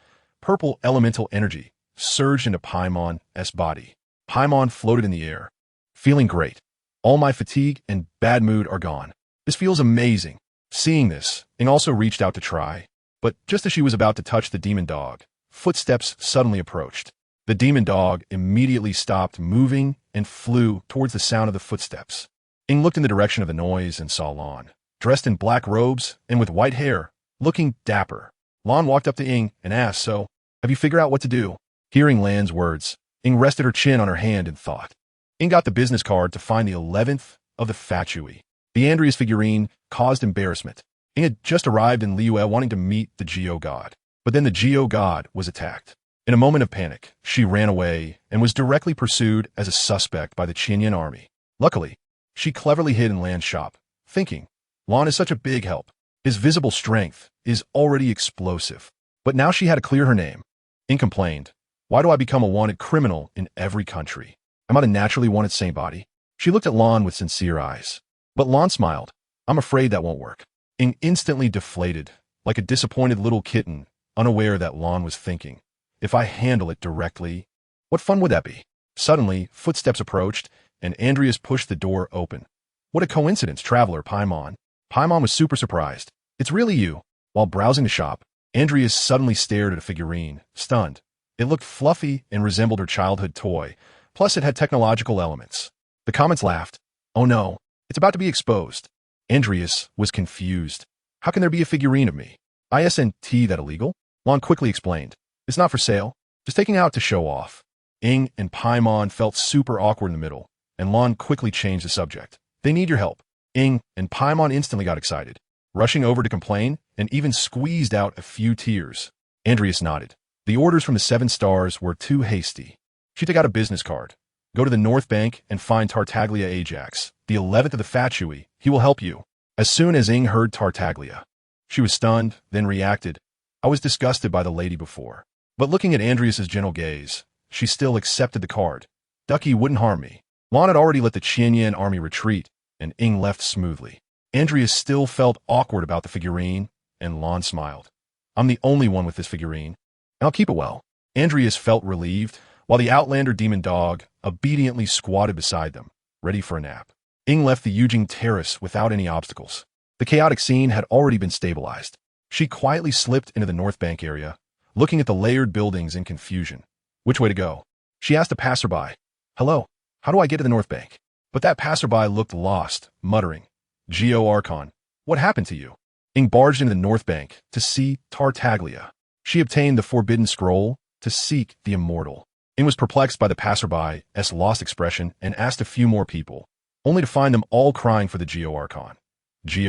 Purple elemental energy surged into Paimon's body. Paimon floated in the air. "Feeling great. All my fatigue and bad mood are gone. This feels amazing." Seeing this, Ying also reached out to try, but just as she was about to touch the demon dog, footsteps suddenly approached. The demon dog immediately stopped moving and flew towards the sound of the footsteps. Ying looked in the direction of the noise and saw Lan, dressed in black robes and with white hair, looking dapper. Lan walked up to Ying and asked, "So, have you figured out what to do?" Hearing Lan's words, Ying rested her chin on her hand and thought. Ying got the business card to find the 11th of the Fatui. The Andrias figurine caused embarrassment. Ying had just arrived in Liyue wanting to meet the Geo God, but then the Geo God was attacked. In a moment of panic, she ran away and was directly pursued as a suspect by the Qianyan army. Luckily, she cleverly hid in Lan's shop, thinking, "Lan is such a big help. His visible strength is already explosive." But now she had to clear her name. Ying complained, "Why do I become a wanted criminal in every country? Am I the naturally wanted saint body?" She looked at Lan with sincere eyes. But Lan smiled. "I'm afraid that won't work." Ying instantly deflated, like a disappointed little kitten, unaware that Lan was thinking, "If I handle it directly, what fun would that be?" Suddenly, footsteps approached, and Andreas pushed the door open. "What a coincidence, traveler Paimon." Paimon was super surprised. "It's really you." While browsing the shop, Andreas suddenly stared at a figurine, stunned. It looked fluffy and resembled her childhood toy, plus it had technological elements. The comments laughed. "Oh no, it's about to be exposed." Andreas was confused. "How can there be a figurine of me? Isn't that illegal?" Lan quickly explained. "It's not for sale, just taking out to show off." Ying and Paimon felt super awkward in the middle, and Lan quickly changed the subject. "They need your help." Ying and Paimon instantly got excited, rushing over to complain and even squeezed out a few tears. Andreas nodded. The orders from the 7 stars were too hasty. She took out a business card. "Go to the North Bank and find Tartaglia Ajax, the 11th of the Fatui. He will help you." As soon as Ying heard Tartaglia, she was stunned, then reacted. "I was disgusted by the lady before, but looking at Andreas's gentle gaze, she still accepted the card. Ducky wouldn't harm me." Lan had already let the Qianyan army retreat, and Ying left smoothly. Andreas still felt awkward about the figurine, and Lan smiled. "I'm the only one with this figurine, and I'll keep it well." Andreas felt relieved, while the Outlander demon dog obediently squatted beside them, ready for a nap. Ying left the Yujing terrace without any obstacles. The chaotic scene had already been stabilized. She quietly slipped into the North Bank area, looking at the layered buildings in confusion. Which way to go? She asked a passerby. "Hello, how do I get to the North Bank?" But that passerby looked lost, muttering, "Archon, what happened to you?" Ying barged into the North Bank to see Tartaglia. She obtained the Forbidden Scroll to seek the Immortal. Ying was perplexed by the passerby's lost expression and asked a few more people, only to find them all crying for the Archon.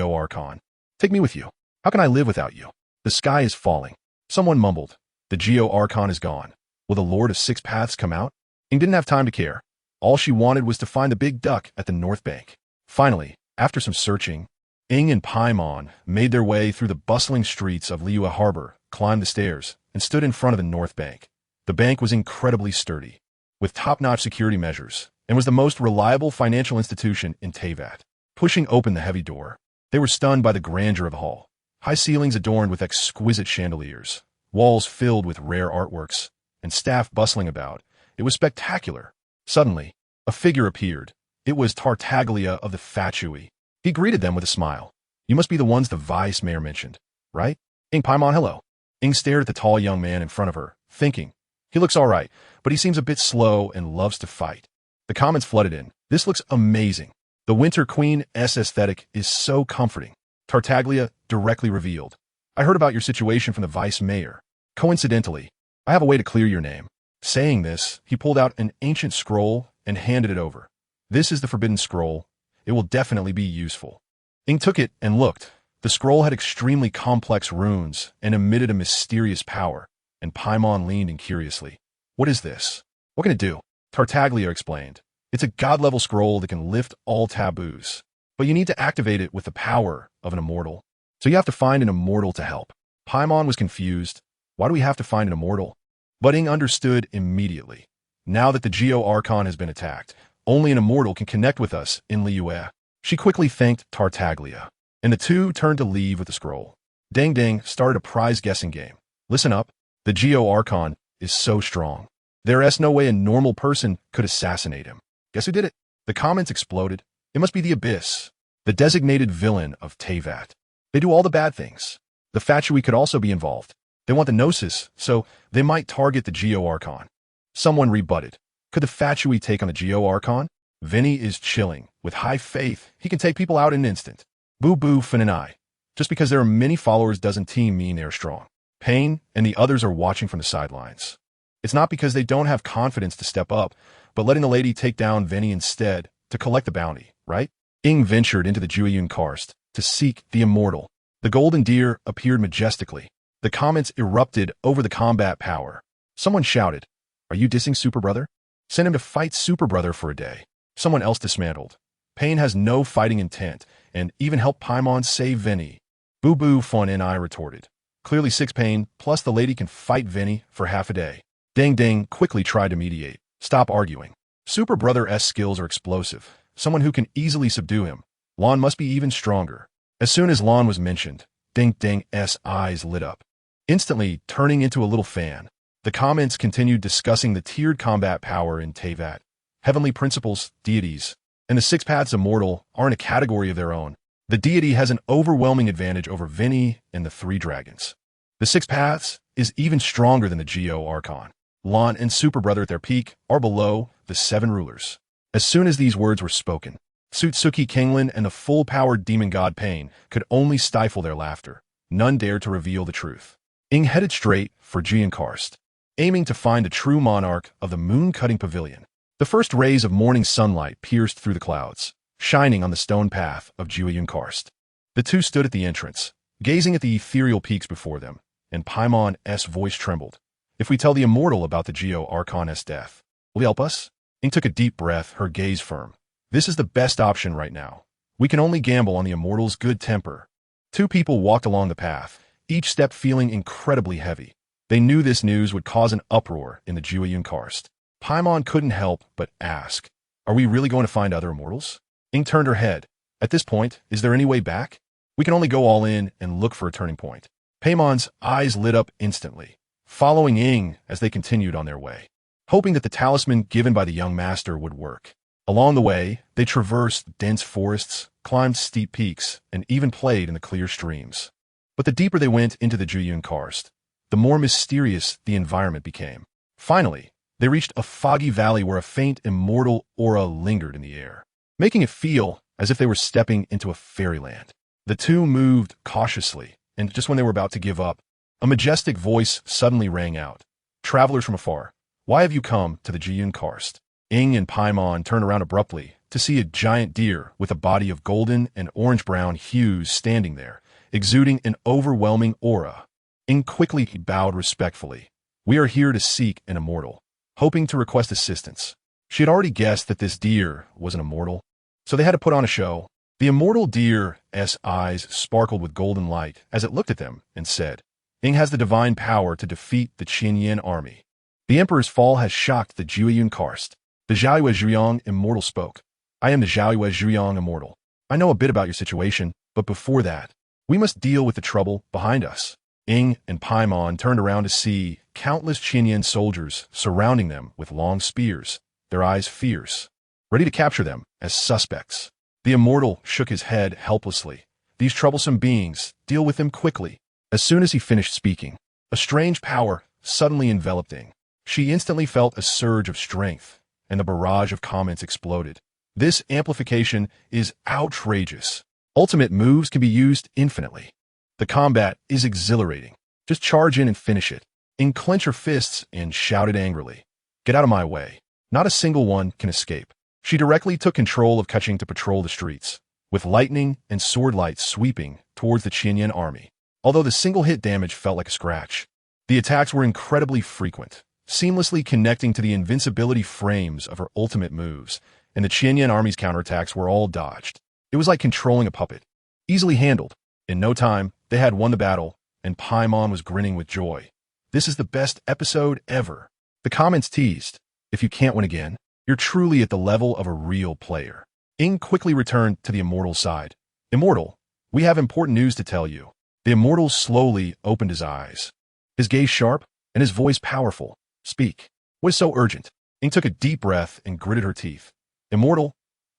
Archon, take me with you. How can I live without you? The sky is falling." Someone mumbled, The Geo-Archon is gone. Will the Lord of Six Paths come out? Ing didn't have time to care. All she wanted was to find the big duck at the north bank. Finally, after some searching, Ing and Paimon made their way through the bustling streets of Liyue Harbor, climbed the stairs, and stood in front of the north bank. The bank was incredibly sturdy, with top-notch security measures, and was the most reliable financial institution in Teyvat. Pushing open the heavy door, they were stunned by the grandeur of the hall. High ceilings adorned with exquisite chandeliers, walls filled with rare artworks, and staff bustling about. It was spectacular. Suddenly, a figure appeared. It was Tartaglia of the Fatui. He greeted them with a smile. You must be the ones the vice mayor mentioned, right? Ing Paimon, hello. Ing stared at the tall young man in front of her, thinking, he looks all right, but he seems a bit slow and loves to fight. The comments flooded in. This looks amazing. The Winter Queen's aesthetic is so comforting. Tartaglia directly revealed. I heard about your situation from the vice mayor. Coincidentally, I have a way to clear your name. Saying this, he pulled out an ancient scroll and handed it over. This is the Forbidden Scroll. It will definitely be useful. Ing took it and looked. The scroll had extremely complex runes and emitted a mysterious power, and Paimon leaned in curiously. What is this? What can it do? Tartaglia explained. It's a god-level scroll that can lift all taboos, but you need to activate it with the power of an immortal. So you have to find an immortal to help. Paimon was confused. Why do we have to find an immortal? But Ing understood immediately. Now that the Geo-Archon has been attacked, only an immortal can connect with us in Liyue. She quickly thanked Tartaglia, and the two turned to leave with the scroll. Dang Dang started a prize-guessing game. Listen up. The Geo-Archon is so strong. There's no way a normal person could assassinate him. Guess who did it? The comments exploded. It must be the Abyss, the designated villain of Teyvat. They do all the bad things. The Fatui could also be involved. They want the Gnosis, so they might target the Geo-Archon. Someone rebutted. Could the Fatui take on the Geo-Archon? Vinny is chilling. With high faith, he can take people out in an instant. Boo-boo, Fin and I. Just because there are many followers doesn't team mean they're strong. Pain and the others are watching from the sidelines. It's not because they don't have confidence to step up, but letting the lady take down Vinny instead to collect the bounty, right? Ing ventured into the Jueyun Karst to seek the immortal. The golden deer appeared majestically. The comments erupted over the combat power. Someone shouted, "Are you dissing Super Brother? Send him to fight Super Brother for a day." Someone else dismantled. Pain has no fighting intent, and even helped Paimon save Vinny. Boo-boo, Fun and I retorted. Clearly 6 Pain, plus the lady can fight Vinny for half a day. Dang Dang quickly tried to mediate. Stop arguing. Super Brother's skills are explosive. Someone who can easily subdue him. Lan must be even stronger. As soon as Lan was mentioned, Dang Dang's eyes lit up, instantly turning into a little fan. The comments continued discussing the tiered combat power in Teyvat. Heavenly principles, deities, and the Six Paths Immortal are in a category of their own. The deity has an overwhelming advantage over Vinny and the 3 dragons. The Six Paths is even stronger than the Geo-Archon. Lan and Super Brother at their peak are below the 7 rulers. As soon as these words were spoken, Sutsuki Kinglan and the full-powered demon god Pain could only stifle their laughter. None dared to reveal the truth. Ing headed straight for Jueyun Karst, aiming to find the true monarch of the moon-cutting pavilion. The first rays of morning sunlight pierced through the clouds, shining on the stone path of Jueyun Karst. The two stood at the entrance, gazing at the ethereal peaks before them, and Paimon's voice trembled. If we tell the immortal about the Geo-Archon's death, will he help us? Ing took a deep breath, her gaze firm. This is the best option right now. We can only gamble on the immortal's good temper. 2 people walked along the path, each step feeling incredibly heavy. They knew this news would cause an uproar in the Jueyun Karst. Paimon couldn't help but ask, "Are we really going to find other immortals?" Ing turned her head. At this point, is there any way back? We can only go all in and look for a turning point. Paimon's eyes lit up instantly, following Ing as they continued on their way, hoping that the talisman given by the young master would work. Along the way, they traversed dense forests, climbed steep peaks, and even played in the clear streams. But the deeper they went into the Jueyun Karst, the more mysterious the environment became. Finally, they reached a foggy valley where a faint immortal aura lingered in the air, making it feel as if they were stepping into a fairyland. The two moved cautiously, and just when they were about to give up, a majestic voice suddenly rang out. "Travelers from afar, why have you come to the Jueyun Karst?" Ing and Paimon turned around abruptly to see a giant deer with a body of golden and orange-brown hues standing there, exuding an overwhelming aura. Ing quickly bowed respectfully. We are here to seek an immortal, hoping to request assistance. She had already guessed that this deer was an immortal, so they had to put on a show. The immortal deer's eyes sparkled with golden light as it looked at them and said, Ing has the divine power to defeat the Qinyan army. The emperor's fall has shocked the Jueyun karst. The Zhaoyue Zhuyang immortal spoke. I am the Zhaoyue Zhuyang immortal. I know a bit about your situation, but before that, we must deal with the trouble behind us. Ing and Paimon turned around to see countless Qinyan soldiers surrounding them with long spears, their eyes fierce, ready to capture them as suspects. The immortal shook his head helplessly. These troublesome beings, deal with them quickly. As soon as he finished speaking, a strange power suddenly enveloped Ing. She instantly felt a surge of strength, and the barrage of comments exploded. This amplification is outrageous. Ultimate moves can be used infinitely. The combat is exhilarating. Just charge in and finish it. Ing clenched her fists and shouted angrily, Get out of my way. Not a single one can escape. She directly took control of Keqing to patrol the streets, with lightning and sword lights sweeping towards the Qinyan army. Although the single hit damage felt like a scratch, the attacks were incredibly frequent, seamlessly connecting to the invincibility frames of her ultimate moves, and the Qinyan army's counterattacks were all dodged. It was like controlling a puppet, easily handled. In no time, they had won the battle, and Paimon was grinning with joy. This is the best episode ever. The comments teased, if you can't win again, you're truly at the level of a real player. Ing quickly returned to the immortal's side. Immortal, we have important news to tell you. The immortal slowly opened his eyes, his gaze sharp and his voice powerful. Speak. What is so urgent? Ing took a deep breath and gritted her teeth. Immortal,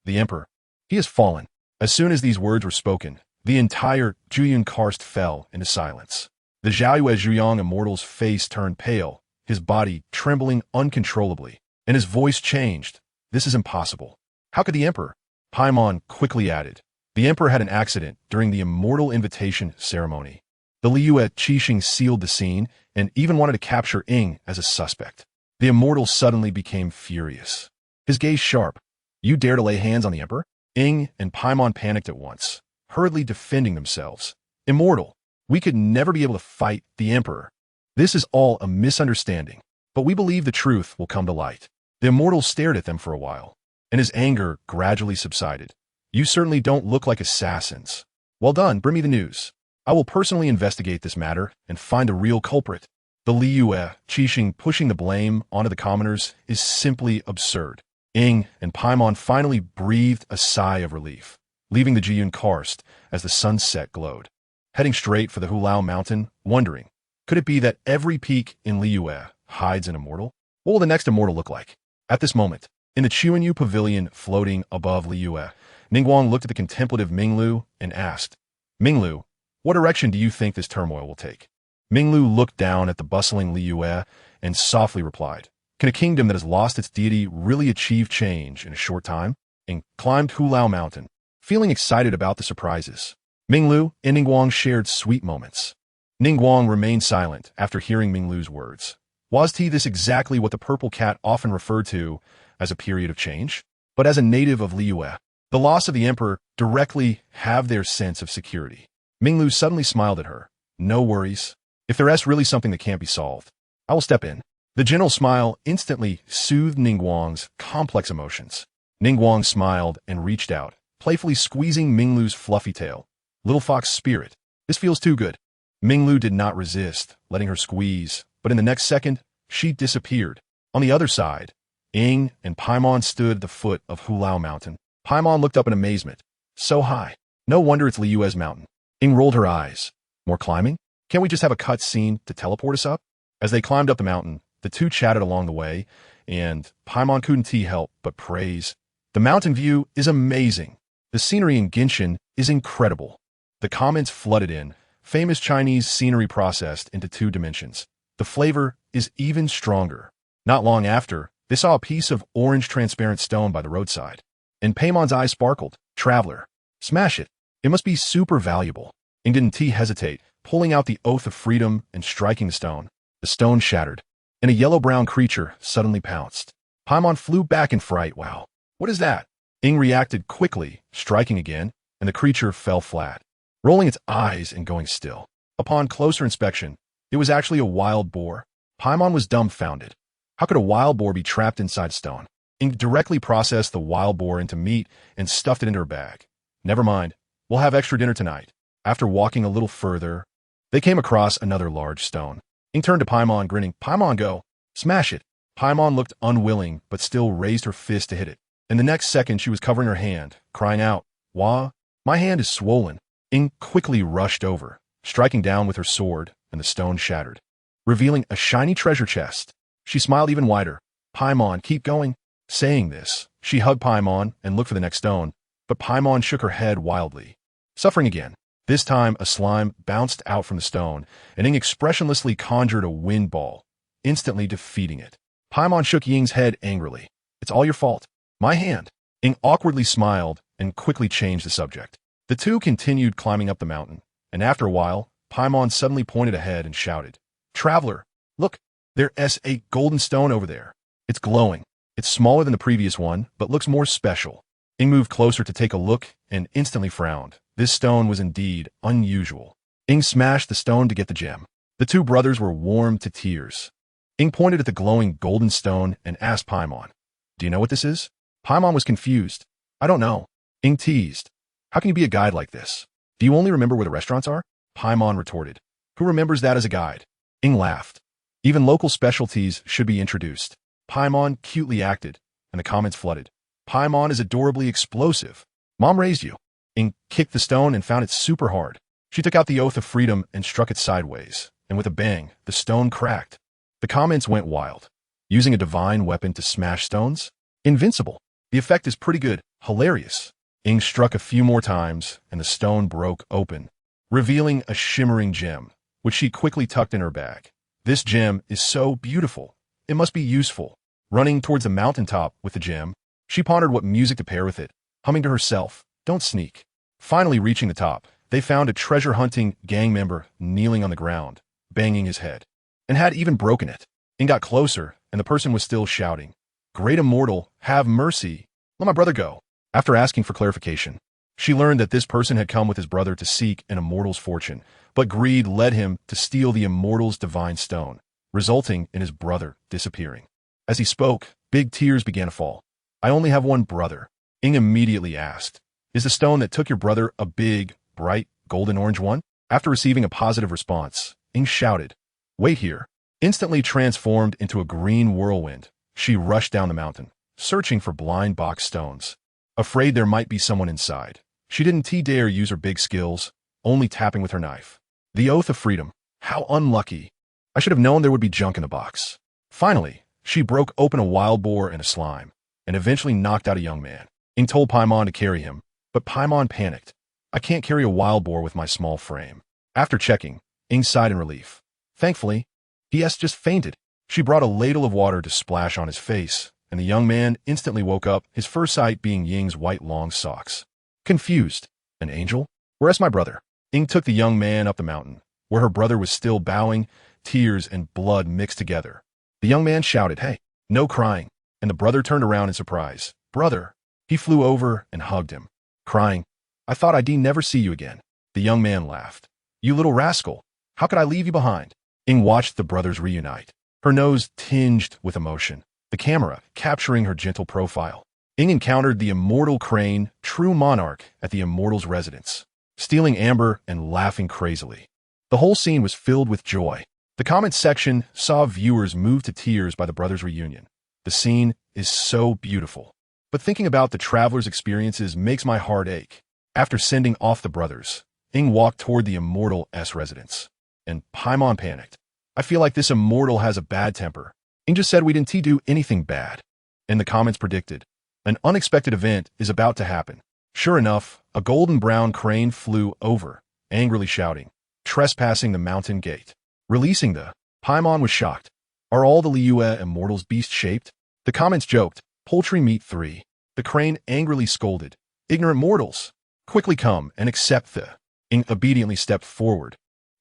the emperor, he has fallen. As soon as these words were spoken, the entire Jueyun karst fell into silence. The Zhaoyue Zhuyang immortal's face turned pale, his body trembling uncontrollably, and his voice changed. This is impossible. How could the emperor? Paimon quickly added. The emperor had an accident during the immortal invitation ceremony. The Liyue Qixing sealed the scene and even wanted to capture Ing as a suspect. The immortal suddenly became furious, his gaze sharp. You dare to lay hands on the emperor? Ing and Paimon panicked at once, hurriedly defending themselves. Immortal, we could never be able to fight the emperor. This is all a misunderstanding, but we believe the truth will come to light. The immortal stared at them for a while, and his anger gradually subsided. You certainly don't look like assassins. Well done, bring me the news. I will personally investigate this matter and find the real culprit. The Liyue Qixing pushing the blame onto the commoners is simply absurd. Ing and Paimon finally breathed a sigh of relief, leaving the Jueyun karst as the sunset glowed, heading straight for the Hulao mountain, wondering, could it be that every peak in Liyue hides an immortal? What will the next immortal look like? At this moment, in the Chuanyu pavilion floating above Liyue, Ningguang looked at the contemplative Minglu and asked, Minglu, what direction do you think this turmoil will take? Minglu looked down at the bustling Liyue and softly replied, Can a kingdom that has lost its deity really achieve change in a short time? And climbed Hulao mountain, feeling excited about the surprises. Minglu and Ningguang shared sweet moments. Ningguang remained silent after hearing Minglu's words. Was this exactly what the purple cat often referred to as a period of change? But as a native of Liyue, the loss of the emperor directly have their sense of security. Minglu suddenly smiled at her. No worries. If there's really something that can't be solved, I will step in. The gentle smile instantly soothed Ningguang's complex emotions. Ningguang smiled and reached out, playfully squeezing Minglu's fluffy tail. Little fox spirit, this feels too good. Minglu did not resist, letting her squeeze, but in the next second, she disappeared. On the other side, Ing and Paimon stood at the foot of Hulao mountain. Paimon looked up in amazement. So high. No wonder it's Liyue's mountain. Ing rolled her eyes. More climbing? Can't we just have a cut scene to teleport us up? As they climbed up the mountain, the two chatted along the way, and Paimon couldn't help but praise. The mountain view is amazing. The scenery in Genshin is incredible. The comments flooded in, famous Chinese scenery processed into 2 dimensions. The flavor is even stronger. Not long after, they saw a piece of orange transparent stone by the roadside. And Paimon's eyes sparkled. Traveler. Smash it. It must be super valuable. Ing didn't hesitate, pulling out the Oath of Freedom and striking the stone. The stone shattered, and a yellow-brown creature suddenly pounced. Paimon flew back in fright. Wow. What is that? Ing reacted quickly, striking again, and the creature fell flat, rolling its eyes and going still. Upon closer inspection, it was actually a wild boar. Paimon was dumbfounded. How could a wild boar be trapped inside stone? Ing directly processed the wild boar into meat and stuffed it into her bag. Never mind, we'll have extra dinner tonight. After walking a little further, they came across another large stone. Ing turned to Paimon, grinning. Paimon, go. Smash it. Paimon looked unwilling, but still raised her fist to hit it. In the next second, she was covering her hand, crying out, Wah, my hand is swollen. Ing quickly rushed over, striking down with her sword, and the stone shattered, revealing a shiny treasure chest. She smiled even wider. Paimon, keep going. Saying this, she hugged Paimon and looked for the next stone, but Paimon shook her head wildly. Suffering again. This time, a slime bounced out from the stone, and Ing expressionlessly conjured a wind ball, instantly defeating it. Paimon shook Ying's head angrily. It's all your fault. My hand. Ing awkwardly smiled and quickly changed the subject. The two continued climbing up the mountain, and after a while, Paimon suddenly pointed ahead and shouted, Traveler, look, there's a golden stone over there. It's glowing. It's smaller than the previous one, but looks more special. Ing moved closer to take a look and instantly frowned. This stone was indeed unusual. Ing smashed the stone to get the gem. The two brothers were warmed to tears. Ing pointed at the glowing golden stone and asked Paimon, Do you know what this is? Paimon was confused. I don't know. Ing teased. How can you be a guide like this? Do you only remember where the restaurants are? Paimon retorted. Who remembers that as a guide? Ing laughed. Even local specialties should be introduced. Paimon cutely acted, and the comments flooded. Paimon is adorably explosive. Mom raised you. Ing kicked the stone and found it super hard. She took out the Oath of Freedom and struck it sideways, and with a bang, the stone cracked. The comments went wild. Using a divine weapon to smash stones? Invincible. The effect is pretty good. Hilarious. Ing struck a few more times, and the stone broke open, revealing a shimmering gem, which she quickly tucked in her bag. This gem is so beautiful. It must be useful. Running towards the mountaintop with the gem, she pondered what music to pair with it, humming to herself, Don't sneak. Finally reaching the top, they found a treasure-hunting gang member kneeling on the ground, banging his head, and had even broken it. Ing got closer, and the person was still shouting, Great Immortal, have mercy. Let my brother go. After asking for clarification, she learned that this person had come with his brother to seek an immortal's fortune, but greed led him to steal the immortal's divine stone, resulting in his brother disappearing. As he spoke, big tears began to fall. I only have one brother. Ing immediately asked, Is the stone that took your brother a big, bright, golden-orange one? After receiving a positive response, Ing shouted, Wait here. Instantly transformed into a green whirlwind, she rushed down the mountain, searching for blind box stones. Afraid there might be someone inside, she didn't dare use her big skills, only tapping with her knife. The Oath of Freedom. How unlucky. I should have known there would be junk in the box. Finally, she broke open a wild boar and a slime, and eventually knocked out a young man. Ing told Paimon to carry him, but Paimon panicked. I can't carry a wild boar with my small frame. After checking, Ing sighed in relief. Thankfully, he has just fainted. She brought a ladle of water to splash on his face, and the young man instantly woke up, his first sight being Ying's white long socks. Confused. An angel? Where's my brother? Ing took the young man up the mountain, where her brother was still bowing, tears and blood mixed together. The young man shouted, Hey, no crying, and the brother turned around in surprise. Brother. He flew over and hugged him, crying, I thought I'd never see you again. The young man laughed. You little rascal. How could I leave you behind? Ing watched the brothers reunite, her nose tinged with emotion, the camera capturing her gentle profile. Ing encountered the immortal crane, true monarch, at the immortal's residence, stealing amber and laughing crazily. The whole scene was filled with joy. The comments section saw viewers moved to tears by the brothers' reunion. The scene is so beautiful. But thinking about the traveler's experiences makes my heart ache. After sending off the brothers, Ing walked toward the immortal's residence, and Paimon panicked. I feel like this immortal has a bad temper. Ing just said we didn't do anything bad. And the comments predicted, an unexpected event is about to happen. Sure enough, a golden brown crane flew over, angrily shouting, trespassing the mountain gate. Releasing the Paimon was shocked. Are all the Liyue immortals beast-shaped? The comments joked, Poultry meat 3. The crane angrily scolded, Ignorant mortals, quickly come and accept the. Ing obediently stepped forward,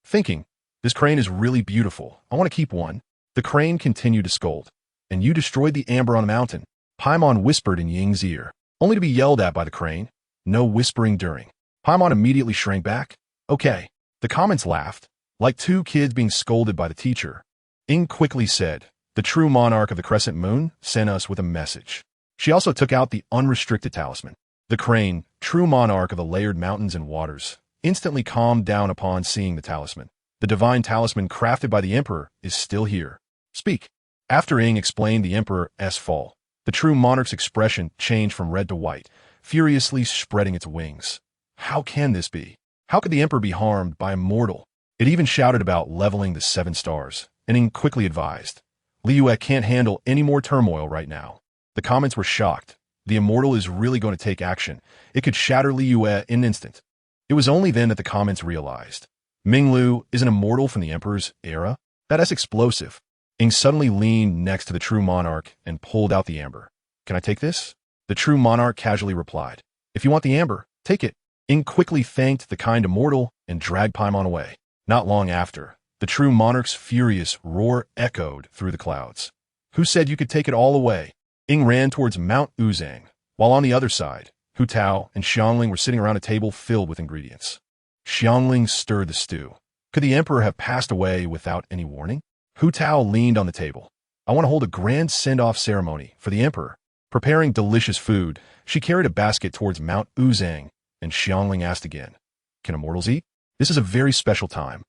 thinking, This crane is really beautiful. I want to keep one. The crane continued to scold. And you destroyed the amber on the mountain. Paimon whispered in Ying's ear, only to be yelled at by the crane. No whispering during. Paimon immediately shrank back. Okay. The comments laughed, like two kids being scolded by the teacher. Ing quickly said, "The true monarch of the crescent moon sent us with a message." She also took out the unrestricted talisman. The crane, true monarch of the layered mountains and waters, instantly calmed down upon seeing the talisman. The divine talisman crafted by the Emperor is still here. Speak. After Ing explained the Emperor's fall, the true monarch's expression changed from red to white, furiously spreading its wings. How can this be? How could the Emperor be harmed by a mortal? It even shouted about leveling the 7 stars, and Ing quickly advised, "Liyue can't handle any more turmoil right now." The comments were shocked. The immortal is really going to take action. It could shatter Liyue in an instant. It was only then that the comments realized. Minglu is an immortal from the Emperor's era? That's explosive. Ing suddenly leaned next to the true monarch and pulled out the amber. "Can I take this?" The true monarch casually replied, "If you want the amber, take it." Ing quickly thanked the kind immortal and dragged Paimon away. Not long after, the true monarch's furious roar echoed through the clouds. "Who said you could take it all away?" Ing ran towards Mount Uzang, while on the other side, Hu Tao and Xiangling were sitting around a table filled with ingredients. Xiangling stirred the stew. Could the Emperor have passed away without any warning? Hu Tao leaned on the table. "I want to hold a grand send-off ceremony for the Emperor." Preparing delicious food, she carried a basket towards Mount Uzang, and Xiangling asked again, "Can immortals eat? This is a very special time."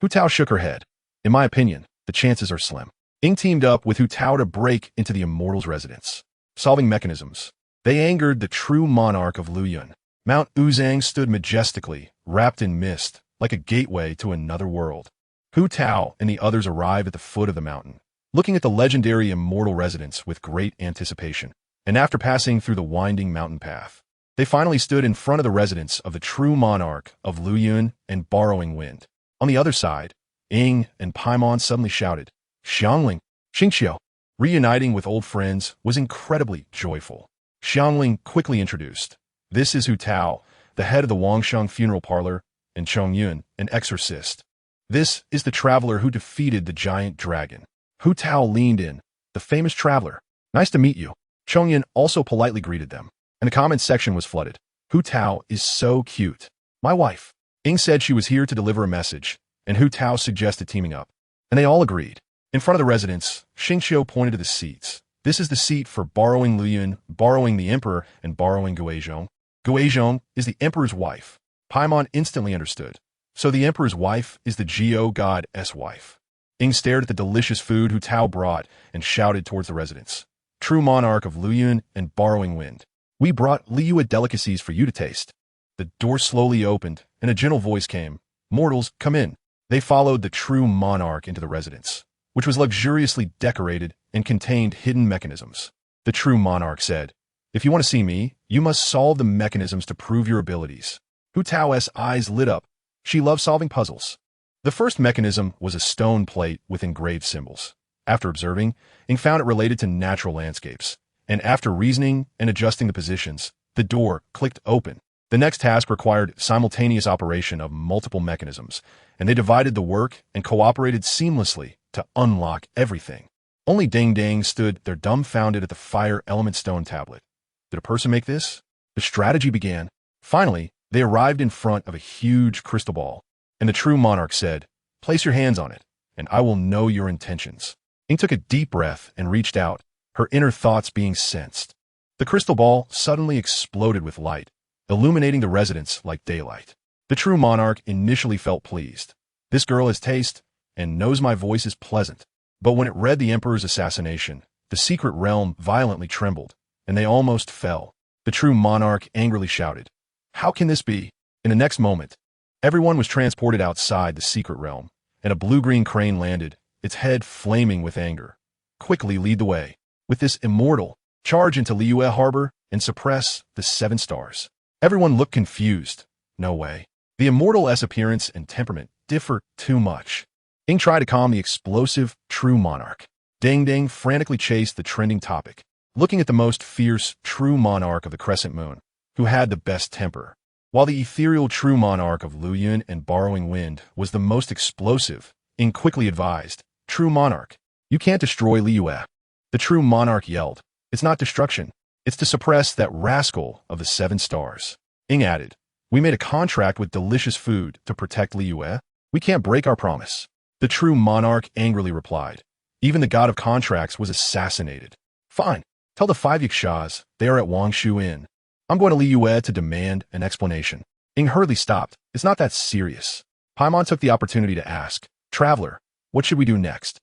Hu Tao shook her head. "In my opinion, the chances are slim." Ing teamed up with Hu Tao to break into the immortal's residence. Solving mechanisms, they angered the true monarch of Liyue. Mount Uzang stood majestically, wrapped in mist, like a gateway to another world. Hu Tao and the others arrived at the foot of the mountain, looking at the legendary immortal residence with great anticipation, and after passing through the winding mountain path, they finally stood in front of the residence of the true monarch of Liyue and Borrowing Wind. On the other side, Ing and Paimon suddenly shouted, "Xiangling, Xingqiu!" Reuniting with old friends was incredibly joyful. Xiangling quickly introduced, "This is Hu Tao, the head of the Wangsheng funeral parlor, and Chongyun, an exorcist. This is the traveler who defeated the giant dragon." Hu Tao leaned in, "The famous traveler. Nice to meet you." Chongyun also politely greeted them, and the comments section was flooded. "Hu Tao is so cute. My wife." Ing said she was here to deliver a message, and Hu Tao suggested teaming up, and they all agreed. In front of the residence, Xingqiu pointed to the seats. "This is the seat for Borrowing Liyue, Borrowing the Emperor, and Borrowing Guizhong. Guizhong is the Emperor's wife." Paimon instantly understood. So the Emperor's wife is the Geo God's wife. Ing stared at the delicious food Hu Tao brought and shouted towards the residence. "True monarch of Liyue and Borrowing Wind, we brought Liyue delicacies for you to taste." The door slowly opened, and a gentle voice came, "Mortals, come in." They followed the true monarch into the residence, which was luxuriously decorated and contained hidden mechanisms. The true monarch said, "If you want to see me, you must solve the mechanisms to prove your abilities." Hu Tao's eyes lit up. She loved solving puzzles. The first mechanism was a stone plate with engraved symbols. After observing, Ing found it related to natural landscapes, and after reasoning and adjusting the positions, the door clicked open. The next task required simultaneous operation of multiple mechanisms, and they divided the work and cooperated seamlessly to unlock everything. Only Ding Dang stood there dumbfounded at the fire element stone tablet. Did a person make this? The strategy began. Finally, they arrived in front of a huge crystal ball, and the true monarch said, "Place your hands on it, and I will know your intentions." Ing took a deep breath and reached out, her inner thoughts being sensed. The crystal ball suddenly exploded with light, illuminating the residence like daylight. The true monarch initially felt pleased. This girl has taste and knows my voice is pleasant. But when it read the Emperor's assassination, the secret realm violently trembled, and they almost fell. The true monarch angrily shouted, "How can this be?" In the next moment, everyone was transported outside the secret realm, and a blue-green crane landed, its head flaming with anger. "Quickly lead the way. With this immortal, charge into Liyue Harbor and suppress the 7 stars." Everyone looked confused. No way. The immortal's appearance and temperament differ too much. Ing tried to calm the explosive true monarch. Ding Ding frantically chased the trending topic, looking at the most fierce true monarch of the crescent moon, who had the best temper, while the ethereal true monarch of Liyue and Borrowing Wind was the most explosive. Ing quickly advised, "True monarch, you can't destroy Liyue." The true monarch yelled, "It's not destruction. It's to suppress that rascal of the 7 stars." Ing added, "We made a contract with delicious food to protect Liyue. We can't break our promise." The true monarch angrily replied. Even the god of contracts was assassinated. Fine. Tell the 5 yakshas they are at Wangshu Inn. I'm going to Liyue to demand an explanation. Ing hurriedly stopped. It's not that serious. Paimon took the opportunity to ask, Traveler, what should we do next?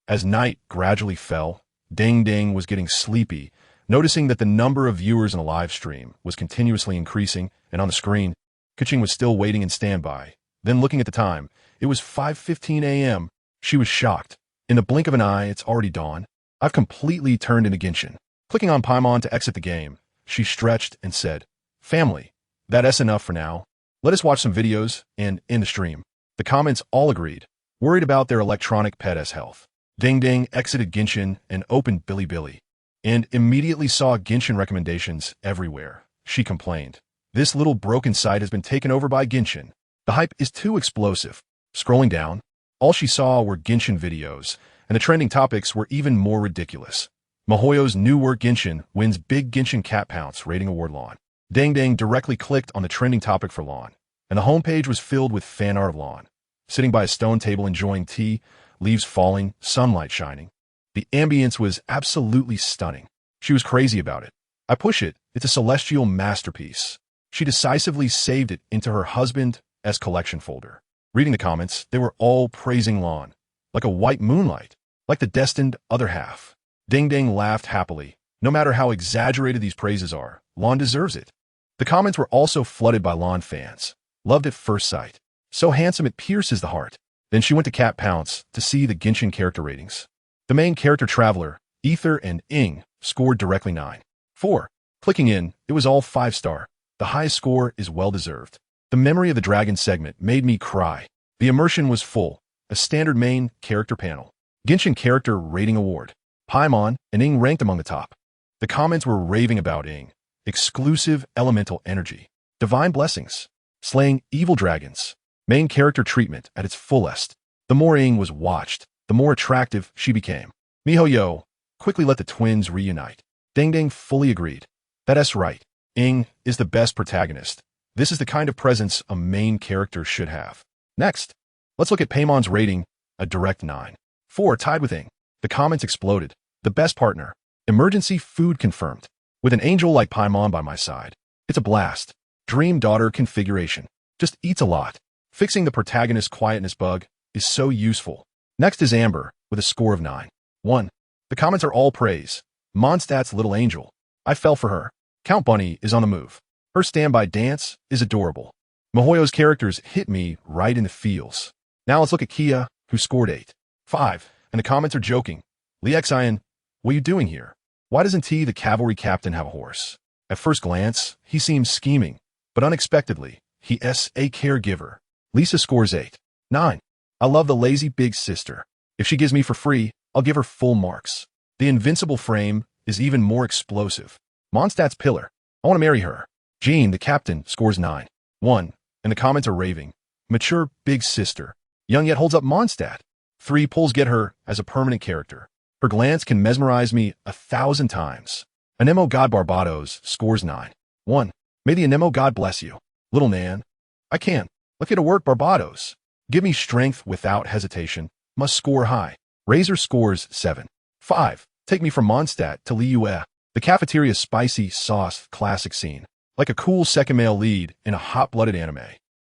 As night gradually fell, Ding Ding was getting sleepy, noticing that the number of viewers in the live stream was continuously increasing, and on the screen, Keqing was still waiting in standby. Then looking at the time, it was 5:15 a.m. She was shocked. In the blink of an eye, it's already dawn. I've completely turned into Genshin. Clicking on Paimon to exit the game, she stretched and said, Family, that's enough for now. Let us watch some videos and end the stream. The comments all agreed, worried about their electronic pet's health. Ding Ding exited Genshin and opened Bilibili, and immediately saw Genshin recommendations everywhere. She complained, This little broken site has been taken over by Genshin. The hype is too explosive. Scrolling down, all she saw were Genshin videos, and the trending topics were even more ridiculous. Mihoyo's new work Genshin wins Big Genshin Cat Pounce rating award lawn. Ding Ding directly clicked on the trending topic for lawn, and the homepage was filled with fan art of lawn, sitting by a stone table enjoying tea, leaves falling, sunlight shining. The ambience was absolutely stunning. She was crazy about it. I push it, it's a celestial masterpiece. She decisively saved it into her husband's collection folder. Reading the comments, they were all praising lawn, like a white moonlight, like the destined other half. Ding Ding laughed happily. No matter how exaggerated these praises are, lawn deserves it. The comments were also flooded by lawn fans. Loved at first sight. So handsome it pierces the heart. Then she went to Cat Pounce to see the Genshin character ratings. The main character Traveler, Ether, and Ing scored directly 9.4. Clicking in, it was all 5-star. The highest score is well-deserved. The Memory of the Dragon segment made me cry. The immersion was full. A standard main character panel. Genshin Character Rating Award. Paimon and Ing ranked among the top. The comments were raving about Ing. Exclusive elemental energy. Divine blessings. Slaying evil dragons. Main character treatment at its fullest. The more Ing was watched, the more attractive she became. Mihoyo quickly let the twins reunite. Ding Ding fully agreed. That's right. Ing is the best protagonist. This is the kind of presence a main character should have. Next, let's look at Paimon's rating, a direct 9.4, tied with Ing. The comments exploded. The best partner. Emergency food confirmed. With an angel like Paimon by my side. It's a blast. Dream daughter configuration. Just eats a lot. Fixing the protagonist's quietness bug is so useful. Next is Amber, with a score of 9.1. The comments are all praise. Mondstadt's little angel. I fell for her. Count Bunny is on the move. Her standby dance is adorable. Mihoyo's characters hit me right in the feels. Now let's look at Kia, who scored 8.5, and the comments are joking. Lixian, what are you doing here? Why doesn't T, the cavalry captain, have a horse? At first glance, he seems scheming, but unexpectedly, he is a caregiver. Lisa scores 8.9. I love the lazy big sister. If she gives me for free, I'll give her full marks. The invincible frame is even more explosive. Mondstadt's pillar. I want to marry her. Jean, the captain, scores 9.1, and the comments are raving. Mature big sister. Young yet holds up Mondstadt. 3 pulls get her as a permanent character. Her glance can mesmerize me 1,000 times. Anemo God Barbados scores 9.1. May the Anemo God bless you. Little Nan. I can. Let's get to work, Barbados. Give me strength without hesitation. Must score high. Razor scores 7.5. Take me from Mondstadt to Liyue. The cafeteria spicy sauce classic scene. Like a cool second male lead in a hot-blooded anime.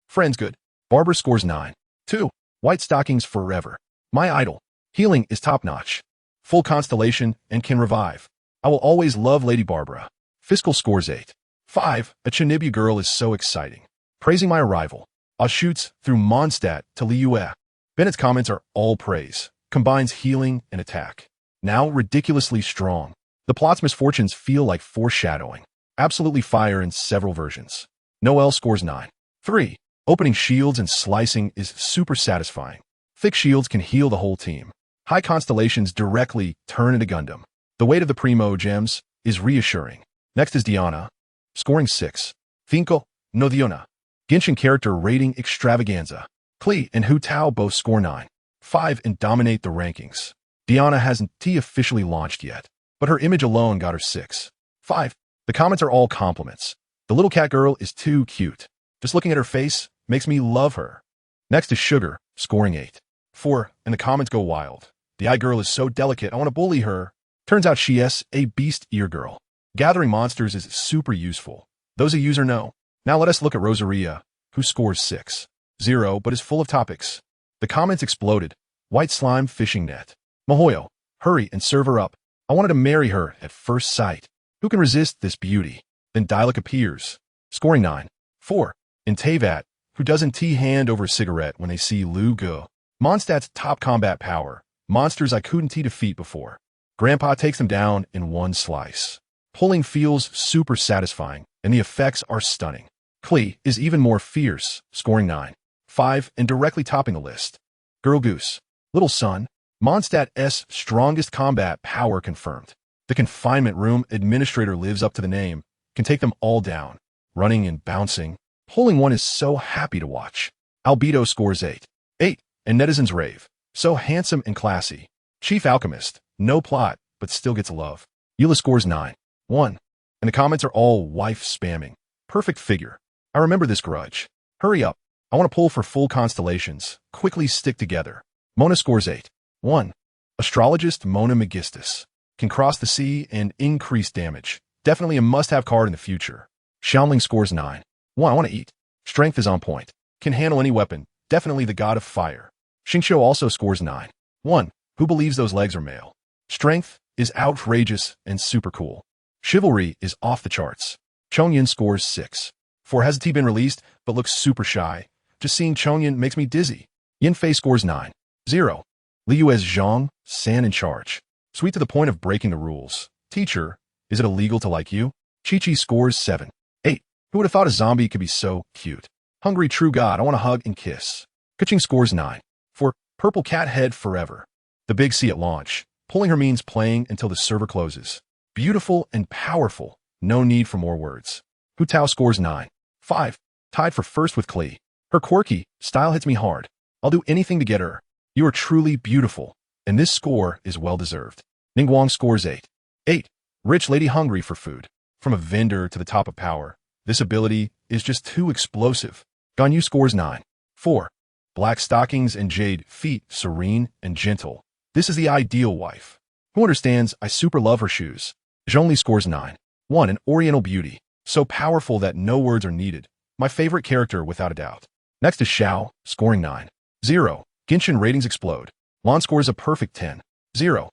Friends good. Barbara scores 9.2. White stockings forever. My idol. Healing is top-notch. Full constellation and can revive. I will always love Lady Barbara. Fiscal scores 8.5. A Chinibu girl is so exciting. Praising my arrival. Shoots through Mondstadt to Liyue. Bennett's comments are all praise. Combines healing and attack. Now ridiculously strong. The plot's misfortunes feel like foreshadowing. Absolutely fire in several versions. Noelle scores 9.3. Opening shields and slicing is super satisfying. Thick shields can heal the whole team. High constellations directly turn into Gundam. The weight of the Primo gems is reassuring. Next is Diana, scoring 6. Finko, no Diona. Genshin character rating extravaganza. Klee and Hu Tao both score 9.5 and dominate the rankings. Diana hasn't officially launched yet, but her image alone got her 6.5. The comments are all compliments. The little cat girl is too cute. Just looking at her face makes me love her. Next is Sugar, scoring 8. 4, and the comments go wild. The eye girl is so delicate, I want to bully her. Turns out she is a beast ear girl. Gathering monsters is super useful. Those a user know. Now let us look at Rosaria, who scores 6-0 but is full of topics. The comments exploded. White slime fishing net. Mihoyo, hurry and serve her up. I wanted to marry her at first sight. Who can resist this beauty? Then Dialog appears, scoring 9-4. And Teyvat, who doesn't hand over a cigarette when they see Liyue. Mondstadt's top combat power. Monsters I couldn't defeat before. Grandpa takes them down in one slice. Pulling feels super satisfying, and the effects are stunning. Klee is even more fierce, scoring 9-5 and directly topping the list. Girl Goose, Little Sun, Mondstadt's strongest combat power confirmed. The confinement room administrator lives up to the name, can take them all down, running and bouncing. Pulling one is so happy to watch. Albedo scores 8-8, and netizens rave. So handsome and classy. Chief Alchemist, no plot, but still gets love. Eula scores 9-1, and the comments are all wife spamming. Perfect figure. I remember this grudge. Hurry up. I want to pull for full constellations. Quickly stick together. Mona scores 8-1. Astrologist Mona Megistus. Can cross the sea and increase damage. Definitely a must-have card in the future. Xiaoling scores 9-1. I want to eat. Strength is on point. Can handle any weapon. Definitely the god of fire. Xingqiu also scores 9-1. Who believes those legs are male? Strength is outrageous and super cool. Chivalry is off the charts. Chongyan scores 6-4. Hasn't been released, but looks super shy. Just seeing Chongyan makes me dizzy. Yanfei scores 9-0. Liyue as Zhang, San in charge. Sweet to the point of breaking the rules. Teacher, is it illegal to like you? Chi-Chi scores 7-8. Who would have thought a zombie could be so cute? Hungry true god, I want to hug and kiss. Kuching scores 9-4. Purple cat head forever. The big C at launch. Pulling her means playing until the server closes. Beautiful and powerful. No need for more words. Hu Tao scores 9-5. Tied for first with Klee. Her quirky style hits me hard. I'll do anything to get her. You are truly beautiful. And this score is well-deserved. Ningguang scores 8-8. Rich lady hungry for food. From a vendor to the top of power. This ability is just too explosive. Ganyu scores 9-4. Black stockings and jade feet, serene and gentle. This is the ideal wife. Who understands I super love her shoes? Zhongli scores 9-1. An oriental beauty. So powerful that no words are needed. My favorite character without a doubt. Next is Xiao, scoring 9-0. Genshin ratings explode. Lan scores a perfect 10-0.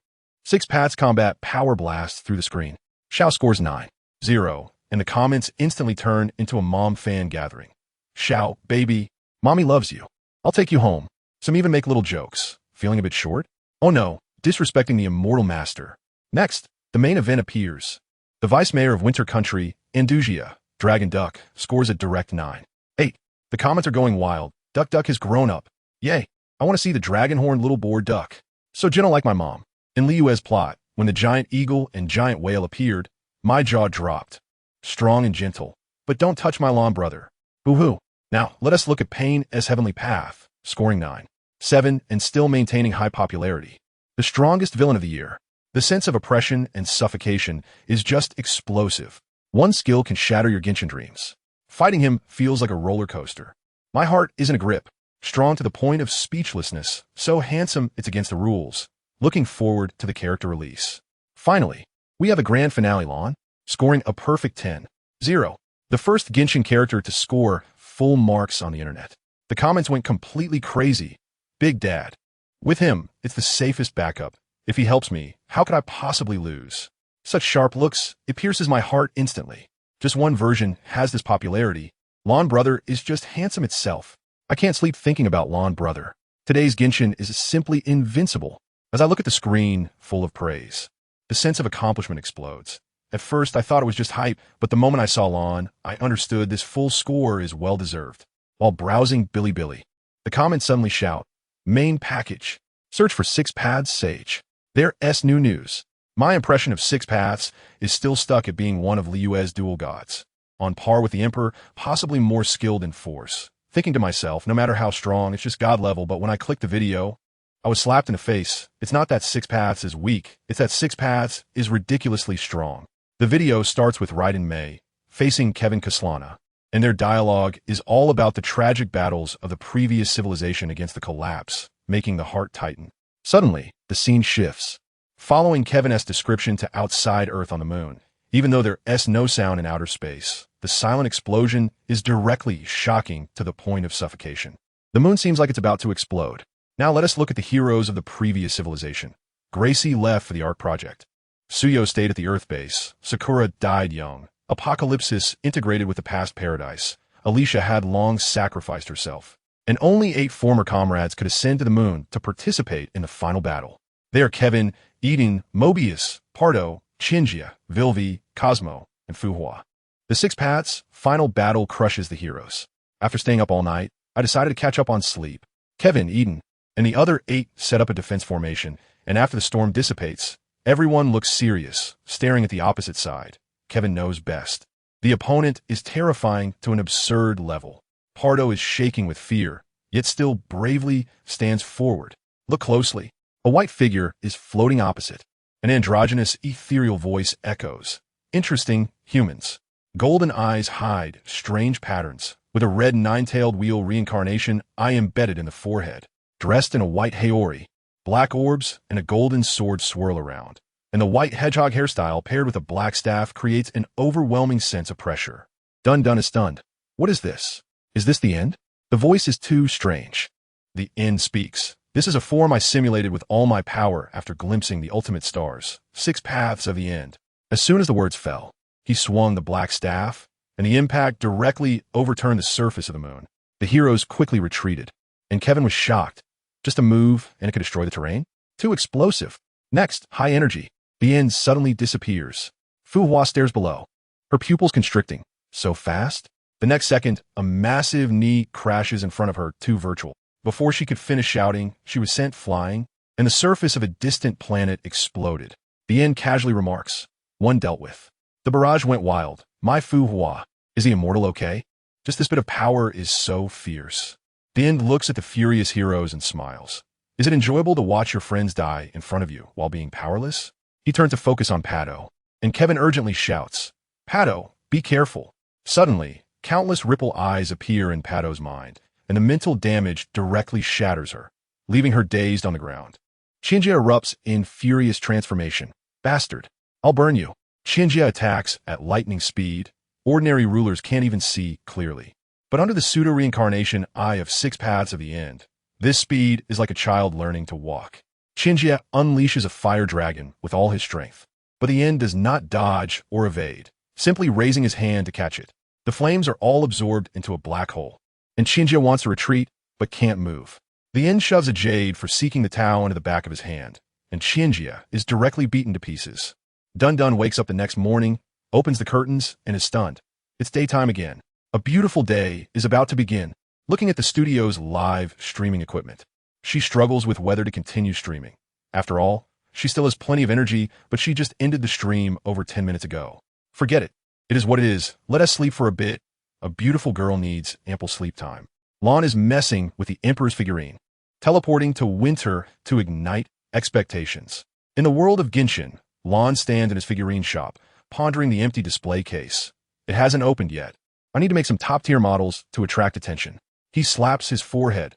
6 Pat's combat power blast through the screen. Xiao scores 9-0, and the comments instantly turn into a mom fan gathering. Xiao, baby, mommy loves you. I'll take you home. Some even make little jokes. Feeling a bit short? Oh no, disrespecting the immortal master. Next, the main event appears. The vice mayor of Winter Country, Andujia, Dragon Duck, scores a direct 9-8. The comments are going wild. Duck Duck has grown up. Yay, I want to see the dragon-horned little boar duck. So gentle like my mom. In Liyue's plot, when the giant eagle and giant whale appeared, my jaw dropped. Strong and gentle. But don't touch my lawn brother. Boo-hoo. Now, let us look at Pain as Heavenly Path, scoring 9-7 and still maintaining high popularity. The strongest villain of the year. The sense of oppression and suffocation is just explosive. One skill can shatter your Genshin dreams. Fighting him feels like a roller coaster. My heart isn't a grip. Strong to the point of speechlessness. So handsome it's against the rules. Looking forward to the character release. Finally, we have a grand finale Lan, scoring a perfect 10-0. The first Genshin character to score full marks on the internet. The comments went completely crazy. Big Dad. With him, it's the safest backup. If he helps me, how could I possibly lose? Such sharp looks, it pierces my heart instantly. Just one version has this popularity. Lan Brother is just handsome itself. I can't sleep thinking about Lan Brother. Today's Genshin is simply invincible. As I look at the screen, full of praise, the sense of accomplishment explodes. At first, I thought it was just hype, but the moment I saw Lan, I understood this full score is well-deserved. While browsing Bilibili, the comments suddenly shout, main package. Search for 6 Paths Sage. There's new news. My impression of 6 Paths is still stuck at being one of Liyue's dual gods. On par with the Emperor, possibly more skilled in force. Thinking to myself, no matter how strong, it's just god level, but when I clicked the video, I was slapped in the face. It's not that 6 Paths is weak, it's that 6 Paths is ridiculously strong. The video starts with Raiden Mei, facing Kevin Kaslana, and their dialogue is all about the tragic battles of the previous civilization against the collapse making the heart tighten. Suddenly, the scene shifts. Following Kevin's description to outside Earth on the moon, even though there's no sound in outer space, the silent explosion is directly shocking to the point of suffocation. The moon seems like it's about to explode. Now let us look at the heroes of the previous civilization. Gracie left for the Ark Project. Suyo stayed at the Earth base. Sakura died young. Apocalypsis integrated with the past paradise. Alicia had long sacrificed herself. And only 8 former comrades could ascend to the moon to participate in the final battle. They are Kevin, Eden, Mobius, Pardo, Chinjia, Vilvi, Cosmo, and Fuhua. The 6 paths final battle crushes the heroes. After staying up all night, I decided to catch up on sleep. Kevin, Eden, and the other 8 set up a defense formation, and after the storm dissipates, everyone looks serious, staring at the opposite side. Kevin knows best. The opponent is terrifying to an absurd level. Pardo is shaking with fear, yet still bravely stands forward. Look closely. A white figure is floating opposite. An androgynous, ethereal voice echoes. Interesting, humans. Golden eyes hide strange patterns. With a red 9-tailed wheel reincarnation eye embedded in the forehead. Dressed in a white haori. Black orbs and a golden sword swirl around. And the white hedgehog hairstyle paired with a black staff creates an overwhelming sense of pressure. Dun is stunned. What is this? Is this the end? The voice is too strange. The end speaks. This is a form I simulated with all my power after glimpsing the ultimate stars. 6 paths of the end. As soon as the words fell, he swung the black staff, and the impact directly overturned the surface of the moon. The heroes quickly retreated, and Kevin was shocked. Just a move, and it could destroy the terrain? Too explosive. Next, high energy. The end suddenly disappears. Fuhua stares below, her pupils constricting. So fast? The next second, a massive knee crashes in front of her, too virtual. Before she could finish shouting, she was sent flying, and the surface of a distant planet exploded. The end casually remarks, one dealt with. The barrage went wild. My Fuhua. Is the immortal okay? Just this bit of power is so fierce. The end looks at the furious heroes and smiles. Is it enjoyable to watch your friends die in front of you while being powerless? He turns to focus on Pado, and Kevin urgently shouts, Pado, be careful. Suddenly, countless ripple eyes appear in Pado's mind, and the mental damage directly shatters her, leaving her dazed on the ground. Chinjia erupts in furious transformation. Bastard, I'll burn you. Chinjia attacks at lightning speed. Ordinary rulers can't even see clearly. But under the pseudo-reincarnation eye of 6 paths of the end, this speed is like a child learning to walk. Chinjia unleashes a fire dragon with all his strength, but the end does not dodge or evade, simply raising his hand to catch it. The flames are all absorbed into a black hole, and Chinjia wants to retreat, but can't move. The end shoves a jade for seeking the Tao into the back of his hand, and Chinjia is directly beaten to pieces. Dun wakes up the next morning, opens the curtains, and is stunned. It's daytime again. A beautiful day is about to begin. Looking at the studio's live streaming equipment, she struggles with whether to continue streaming. After all, she still has plenty of energy, but she just ended the stream over 10 minutes ago. Forget it. It is what it is. Let us sleep for a bit. A beautiful girl needs ample sleep time. Lan is messing with the Emperor's figurine, teleporting to winter to ignite expectations. In the world of Genshin, Lan stands in his figurine shop, pondering the empty display case. It hasn't opened yet. I need to make some top-tier models to attract attention. He slaps his forehead.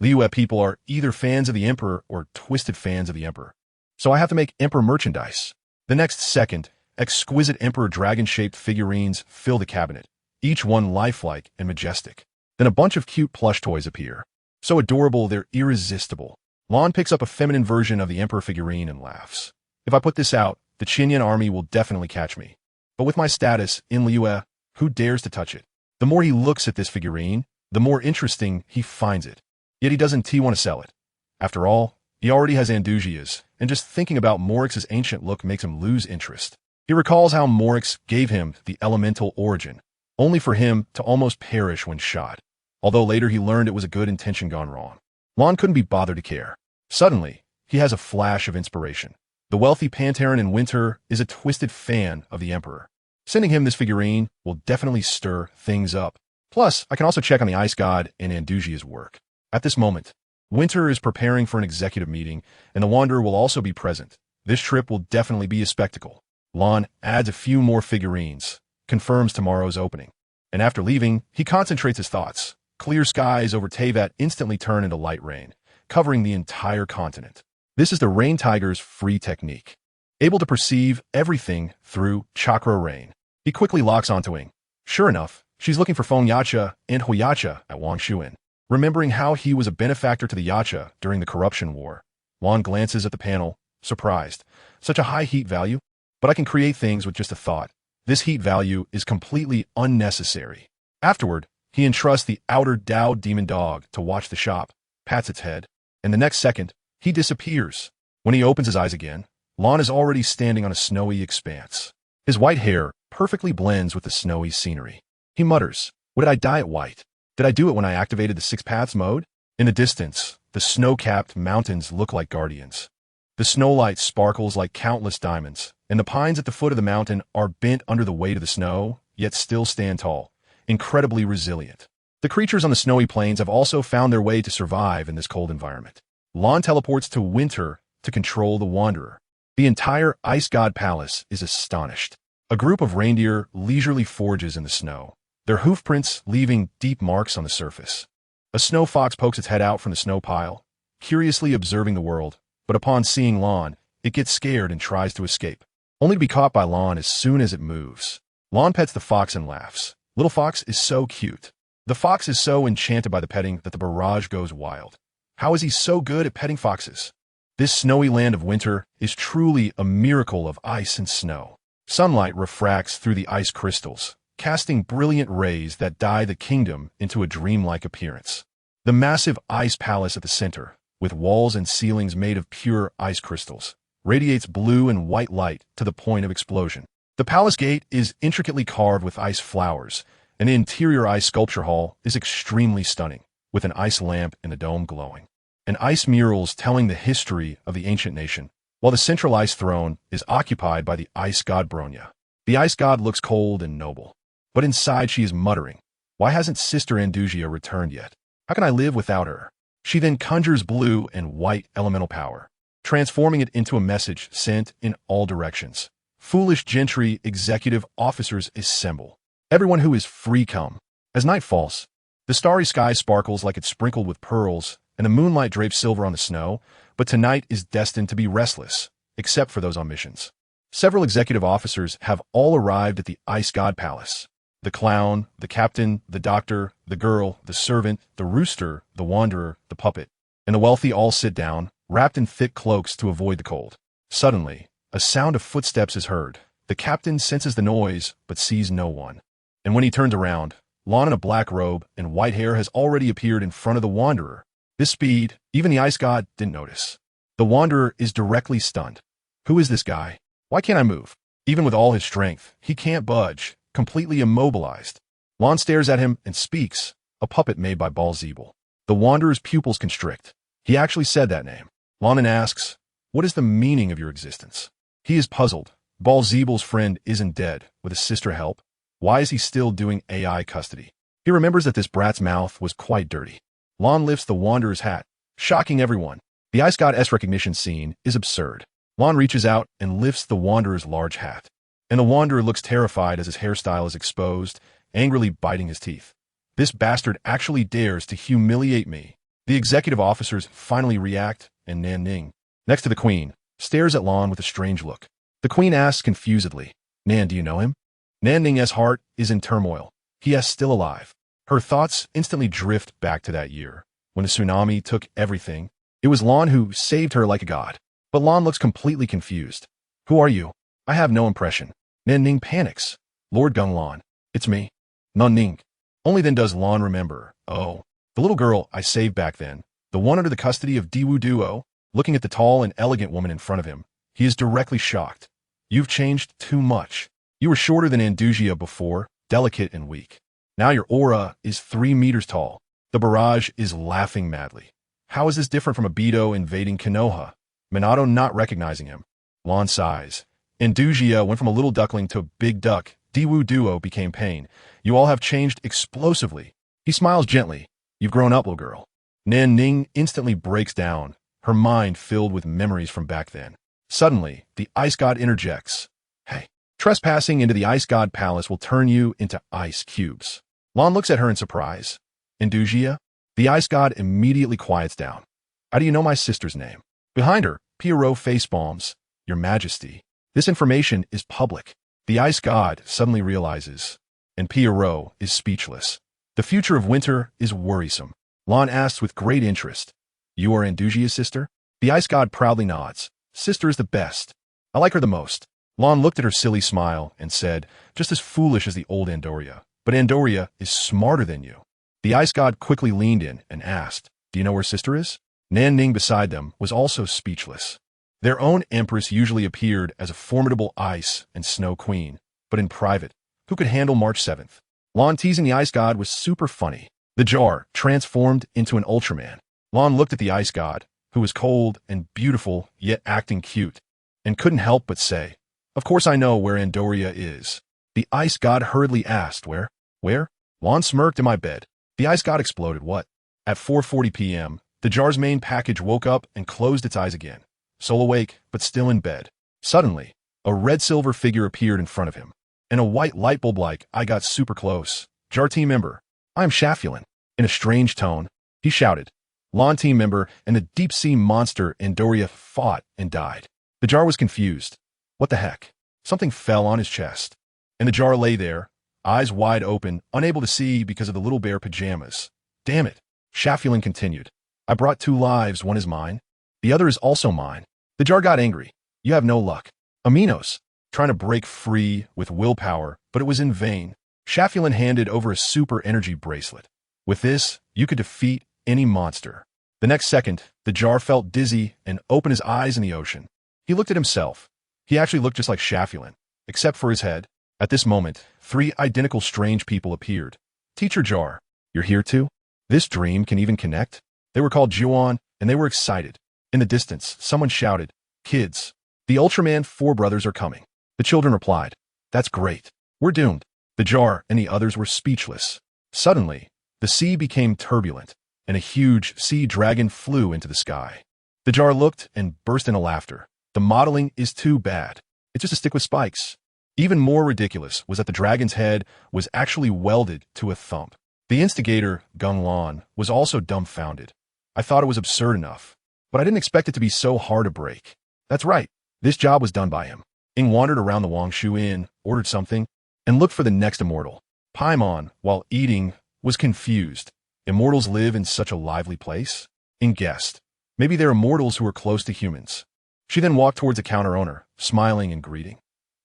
Liyue people are either fans of the Emperor or twisted fans of the Emperor. So I have to make Emperor merchandise. The next second, exquisite Emperor dragon-shaped figurines fill the cabinet, each one lifelike and majestic. Then a bunch of cute plush toys appear. So adorable, they're irresistible. Lan picks up a feminine version of the Emperor figurine and laughs. If I put this out, the Qinyan army will definitely catch me. But with my status in Liyue, who dares to touch it? The more he looks at this figurine, the more interesting he finds it. Yet he doesn't want to sell it. After all, he already has Andujia's, and just thinking about Morix's ancient look makes him lose interest. He recalls how Morix gave him the elemental origin, only for him to almost perish when shot. Although later he learned it was a good intention gone wrong. Lan couldn't be bothered to care. Suddenly, he has a flash of inspiration. The wealthy Pantaran in winter is a twisted fan of the Emperor. Sending him this figurine will definitely stir things up. Plus, I can also check on the Ice God and Andujia's work. At this moment, Winter is preparing for an executive meeting, and the Wanderer will also be present. This trip will definitely be a spectacle. Lan adds a few more figurines, confirms tomorrow's opening. And after leaving, he concentrates his thoughts. Clear skies over Teyvat instantly turn into light rain, covering the entire continent. This is the rain tiger's free technique. Able to perceive everything through chakra rain, he quickly locks onto Ing. Sure enough, she's looking for Feng Yacha and Hui Yacha at Wang Shuan. Remembering how he was a benefactor to the Yacha during the Corruption War, Lan glances at the panel, surprised. Such a high heat value? But I can create things with just a thought. This heat value is completely unnecessary. Afterward, he entrusts the outer Dao demon dog to watch the shop, pats its head, and the next second, he disappears. When he opens his eyes again, Lan is already standing on a snowy expanse. His white hair perfectly blends with the snowy scenery. He mutters, "What did I dye it white? Did I do it when I activated the Six Paths mode?" In the distance, the snow-capped mountains look like guardians. The snowlight sparkles like countless diamonds, and the pines at the foot of the mountain are bent under the weight of the snow, yet still stand tall, incredibly resilient. The creatures on the snowy plains have also found their way to survive in this cold environment. Lan teleports to winter to control the Wanderer. The entire Ice God Palace is astonished. A group of reindeer leisurely forges in the snow, their hoofprints leaving deep marks on the surface. A snow fox pokes its head out from the snow pile, curiously observing the world, but upon seeing Lan, it gets scared and tries to escape, only to be caught by Lan as soon as it moves. Lan pets the fox and laughs. Little fox is so cute. The fox is so enchanted by the petting that the barrage goes wild. How is he so good at petting foxes? This snowy land of winter is truly a miracle of ice and snow. Sunlight refracts through the ice crystals, casting brilliant rays that dye the kingdom into a dreamlike appearance. The massive ice palace at the center, with walls and ceilings made of pure ice crystals, radiates blue and white light to the point of explosion. The palace gate is intricately carved with ice flowers, and the interior ice sculpture hall is extremely stunning, with an ice lamp in the dome glowing, and ice murals telling the history of the ancient nation, while the central ice throne is occupied by the ice god Bronya. The ice god looks cold and noble, but inside she is muttering, "Why hasn't Sister Andujia returned yet? How can I live without her?" She then conjures blue and white elemental power, transforming it into a message sent in all directions. Foolish gentry executive officers assemble. Everyone who is free come. As night falls, the starry sky sparkles like it's sprinkled with pearls, and the moonlight drapes silver on the snow, but tonight is destined to be restless, except for those on missions. Several executive officers have all arrived at the Ice God Palace. The clown, the captain, the doctor, the girl, the servant, the rooster, the wanderer, the puppet, and the wealthy all sit down, wrapped in thick cloaks to avoid the cold. Suddenly, a sound of footsteps is heard. The captain senses the noise, but sees no one. And when he turns around, Lan in a black robe and white hair has already appeared in front of the wanderer. This speed, even the ice god didn't notice. The wanderer is directly stunned. Who is this guy? Why can't I move? Even with all his strength, he can't budge, completely immobilized. Lan stares at him and speaks, a puppet made by Balzebul. The wanderer's pupils constrict. He actually said that name. Lan asks, "What is the meaning of your existence?" He is puzzled. Balzebul's friend isn't dead. With his sister help, why is he still doing AI custody? He remembers that this brat's mouth was quite dirty. Lan lifts the wanderer's hat, shocking everyone. The ice god's recognition scene is absurd. Lan reaches out and lifts the wanderer's large hat, and the wanderer looks terrified as his hairstyle is exposed, angrily biting his teeth. This bastard actually dares to humiliate me. The executive officers finally react, and Nan Ning, next to the queen, stares at Lan with a strange look. The queen asks confusedly, "Nan, do you know him?" Nan Ning's heart is in turmoil. He is still alive. Her thoughts instantly drift back to that year, when the tsunami took everything. It was Lan who saved her like a god. But Lan looks completely confused. "Who are you? I have no impression." Nan Ning panics. "Lord Gung Lan, it's me." Nan Ning. Only then does Lan remember, oh, the little girl I saved back then, the one under the custody of Diwuduo. Looking at the tall and elegant woman in front of him, he is directly shocked. "You've changed too much. You were shorter than Andujia before, delicate and weak. Now your aura is 3 meters tall." The barrage is laughing madly. How is this different from Abido invading Konoha? Minato not recognizing him. Lan sighs. Andujia went from a little duckling to a big duck. Diwuduo became pain. You all have changed explosively. He smiles gently. "You've grown up, little girl." Nan Ning instantly breaks down, her mind filled with memories from back then. Suddenly, the ice god interjects. "Hey, trespassing into the ice god palace will turn you into ice cubes." Lan looks at her in surprise. "Andujia?" The ice god immediately quiets down. How do you know my sister's name? Behind her, Pierrot facepalms. Your Majesty. This information is public. The ice god suddenly realizes, and Pierrot is speechless. The future of winter is worrisome. Lan asks with great interest, You are Andujia's sister? The ice god proudly nods. Sister is the best. I like her the most. Lan looked at her silly smile and said, Just as foolish as the old Andujia. But Andujia is smarter than you. The ice god quickly leaned in and asked, Do you know where sister is? Nan Ning beside them was also speechless. Their own empress usually appeared as a formidable ice and snow queen, but in private, who could handle March 7th? Lan teasing the ice god was super funny. The jar transformed into an Ultraman. Lan looked at the ice god, who was cold and beautiful yet acting cute, and couldn't help but say, Of course I know where Andujia is. The ice god hurriedly asked, Where? Where? Lan smirked. In my bed. The ice god exploded. What? At 4:40 p.m., the jar's main package woke up and closed its eyes again. Soul awake, but still in bed. Suddenly, a red-silver figure appeared in front of him. And a white light bulb like, I got super close. Jar team member, I am Shattering. In a strange tone, he shouted. Lan team member and the deep-sea monster Andujia fought and died. The jar was confused. What the heck? Something fell on his chest. And the jar lay there, eyes wide open, unable to see because of the little bear pajamas. Damn it. Shattering continued. I brought 2 lives, one is mine. The other is also mine. The jar got angry. You have no luck. Aminos. Trying to break free with willpower, but it was in vain. Shattering handed over a super energy bracelet. With this, you could defeat any monster. The next second, the jar felt dizzy and opened his eyes in the ocean. He looked at himself. He actually looked just like Shattering, except for his head. At this moment, 3 identical strange people appeared. Teacher Jar, you're here too? This dream can even connect? They were called Juan, and they were excited. In the distance, someone shouted, Kids, the Ultraman 4 brothers are coming. The children replied, That's great. We're doomed. The jar and the others were speechless. Suddenly, the sea became turbulent, and a huge sea dragon flew into the sky. The jar looked and burst into laughter. The modeling is too bad. It's just a stick with spikes. Even more ridiculous was that the dragon's head was actually welded to a thumb. The instigator, Gung Lan, was also dumbfounded. I thought it was absurd enough, but I didn't expect it to be so hard to break. That's right, this job was done by him. Ing wandered around the Wangshu Inn, ordered something, and looked for the next immortal. Paimon, while eating, was confused. Immortals live in such a lively place? Ing guessed. Maybe they're immortals who are close to humans. She then walked towards the counter owner, smiling and greeting.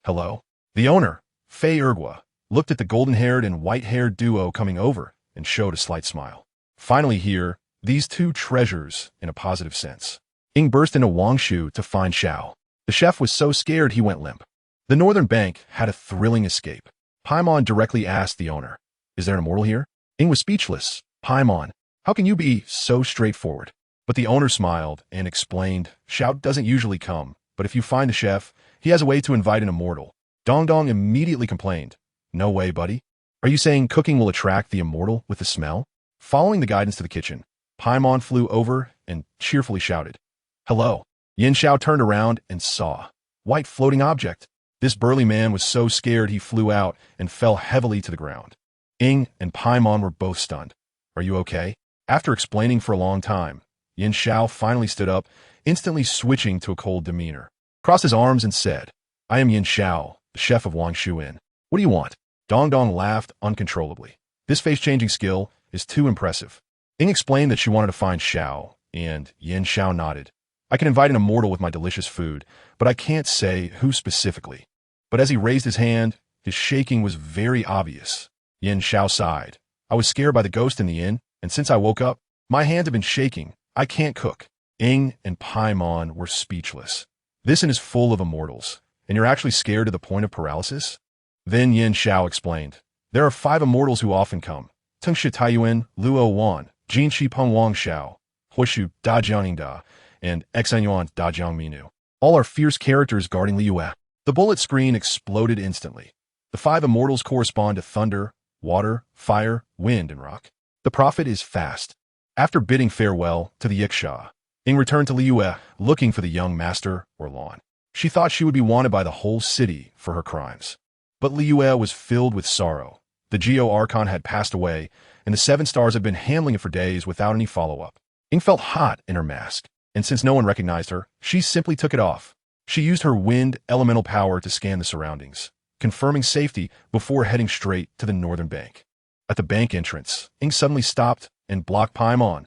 Hello? The owner, Fei Ergua, looked at the golden-haired and white-haired duo coming over and showed a slight smile. Finally here, these 2 treasures in a positive sense. Ing burst into Wangshu to find Xiao. The chef was so scared he went limp. The northern bank had a thrilling escape. Paimon directly asked the owner, Is there an immortal here? Ing was speechless. Paimon, how can you be so straightforward? But the owner smiled and explained, Xiao doesn't usually come, but if you find the chef, he has a way to invite an immortal. Dong Dong immediately complained, No way, buddy. Are you saying cooking will attract the immortal with the smell? Following the guidance to the kitchen, Paimon flew over and cheerfully shouted, Hello. Yin Xiao turned around and saw white floating object. This burly man was so scared he flew out and fell heavily to the ground. Ing and Paimon were both stunned. Are you okay? After explaining for a long time, Yin Xiao finally stood up, instantly switching to a cold demeanor, crossed his arms and said, I am Yin Xiao, the chef of Wangshu Inn. What do you want? Dong Dong laughed uncontrollably. This face-changing skill is too impressive. Ing explained that she wanted to find Xiao, and Yin Xiao nodded. I can invite an immortal with my delicious food, but I can't say who specifically. But as he raised his hand, his shaking was very obvious. Yin Xiao sighed. I was scared by the ghost in the inn, and since I woke up, my hands have been shaking. I can't cook. Ing and Paimon were speechless. This inn is full of immortals, and you're actually scared to the point of paralysis? Then Yin Xiao explained. There are 5 immortals who often come. Tung Shi Taiyuan, Luo Wan, Jin Shi Peng Wang Xiao, Huishu Da Jiangning Da, and Exanyuan Da Jiang Minu. All are fierce characters guarding Liyue. The bullet screen exploded instantly. The 5 immortals correspond to thunder, water, fire, wind, and rock. The prophet is fast. After bidding farewell to the Yiksha, Ing returned to Liyue, looking for the young master, Orlan. She thought she would be wanted by the whole city for her crimes. But Liyue was filled with sorrow. The Geo Archon had passed away, and the 7 stars had been handling it for days without any follow-up. Ing felt hot in her mask, and since no one recognized her, she simply took it off. She used her wind elemental power to scan the surroundings, confirming safety before heading straight to the northern bank. At the bank entrance, Ing suddenly stopped and blocked Paimon.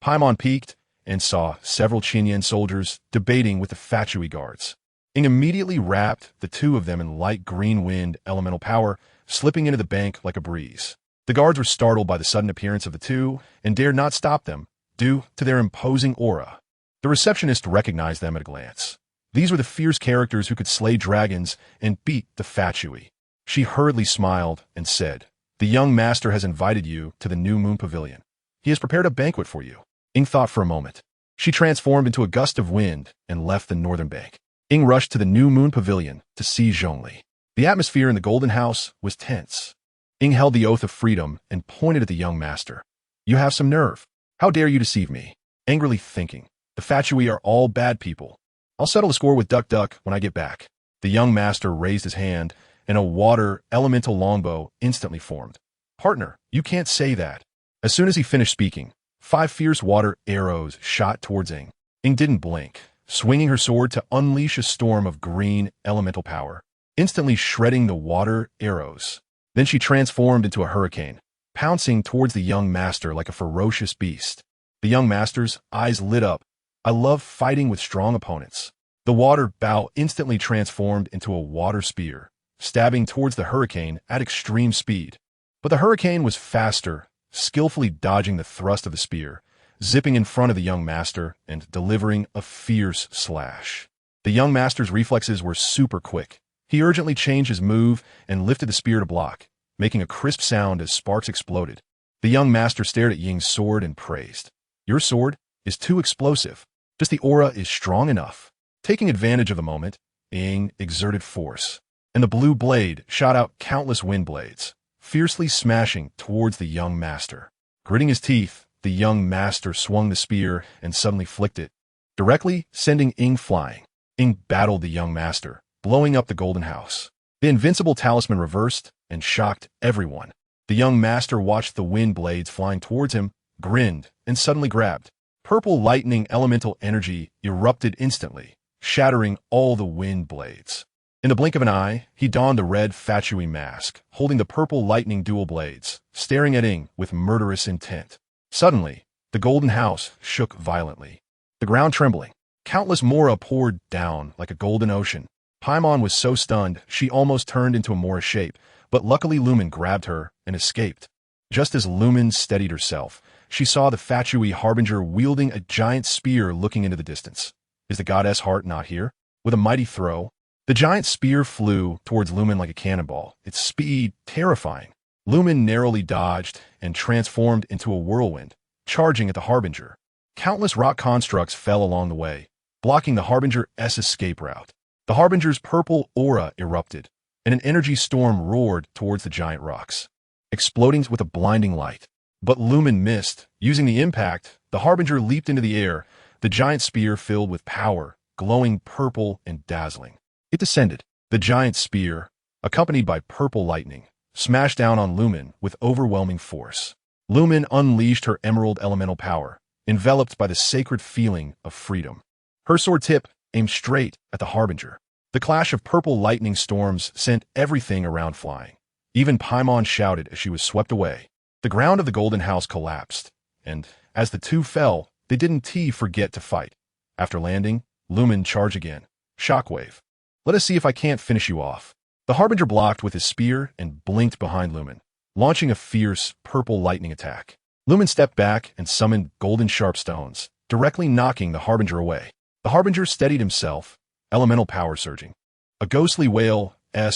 Paimon peeked and saw several Qinyan soldiers debating with the Fatui guards. Ing immediately wrapped the two of them in light green wind elemental power, slipping into the bank like a breeze. The guards were startled by the sudden appearance of the two and dared not stop them, due to their imposing aura. The receptionist recognized them at a glance. These were the fierce characters who could slay dragons and beat the Fatui. She hurriedly smiled and said, "The young master has invited you to the New Moon Pavilion. He has prepared a banquet for you." Ing thought for a moment. She transformed into a gust of wind and left the northern bank. Ing rushed to the New Moon Pavilion to see Zhongli. The atmosphere in the Golden House was tense. Ing held the oath of freedom and pointed at the young master. "You have some nerve. How dare you deceive me?" Angrily thinking, "The Fatui are all bad people. I'll settle the score with Duck when I get back." The young master raised his hand, and a water elemental longbow instantly formed. "Partner, you can't say that." As soon as he finished speaking, 5 fierce water arrows shot towards Ing. Ing didn't blink, swinging her sword to unleash a storm of green elemental power, instantly shredding the water arrows. Then she transformed into a hurricane, pouncing towards the young master like a ferocious beast. The young master's eyes lit up. "I love fighting with strong opponents." The water bow instantly transformed into a water spear, stabbing towards the hurricane at extreme speed. But the hurricane was faster, skillfully dodging the thrust of the spear, zipping in front of the young master and delivering a fierce slash. The young master's reflexes were super quick. He urgently changed his move and lifted the spear to block, making a crisp sound as sparks exploded. The young master stared at Ying's sword and praised. "Your sword is too explosive. Just the aura is strong enough." Taking advantage of the moment, Ying exerted force, and the blue blade shot out countless wind blades, fiercely smashing towards the young master. Gritting his teeth, the young master swung the spear and suddenly flicked it, directly sending Ing flying. Ing battled the young master, blowing up the Golden House. The invincible talisman reversed and shocked everyone. The young master watched the wind blades flying towards him, grinned, and suddenly grabbed. Purple lightning elemental energy erupted instantly, shattering all the wind blades. In the blink of an eye, he donned the red Fatui mask, holding the purple lightning dual blades, staring at Ing with murderous intent. Suddenly, the Golden House shook violently, the ground trembling. Countless mora poured down like a golden ocean. Paimon was so stunned she almost turned into a mora shape, but luckily Lumen grabbed her and escaped. Just as Lumen steadied herself, she saw the Fatui harbinger wielding a giant spear looking into the distance. Is the goddess heart not here? With a mighty throw, the giant spear flew towards Lumen like a cannonball, its speed terrifying. Lumen narrowly dodged and transformed into a whirlwind, charging at the harbinger. Countless rock constructs fell along the way, blocking the harbinger's escape route. The harbinger's purple aura erupted, and an energy storm roared towards the giant rocks, exploding with a blinding light. But Lumen missed. Using the impact, the harbinger leaped into the air, the giant spear filled with power, glowing purple and dazzling. It descended. The giant spear, accompanied by purple lightning, smashed down on Lumen with overwhelming force. Lumen unleashed her emerald elemental power, enveloped by the sacred feeling of freedom. Her sword tip aimed straight at the harbinger. The clash of purple lightning storms sent everything around flying. Even Paimon shouted as she was swept away. The ground of the Golden House collapsed, and as the two fell, they didn't forget to fight. After landing, Lumen charged again. Shockwave. "Let us see if I can't finish you off." The harbinger blocked with his spear and blinked behind Lumen, launching a fierce purple lightning attack. Lumen stepped back and summoned golden sharp stones, directly knocking the harbinger away. The harbinger steadied himself, elemental power surging. A ghostly whale's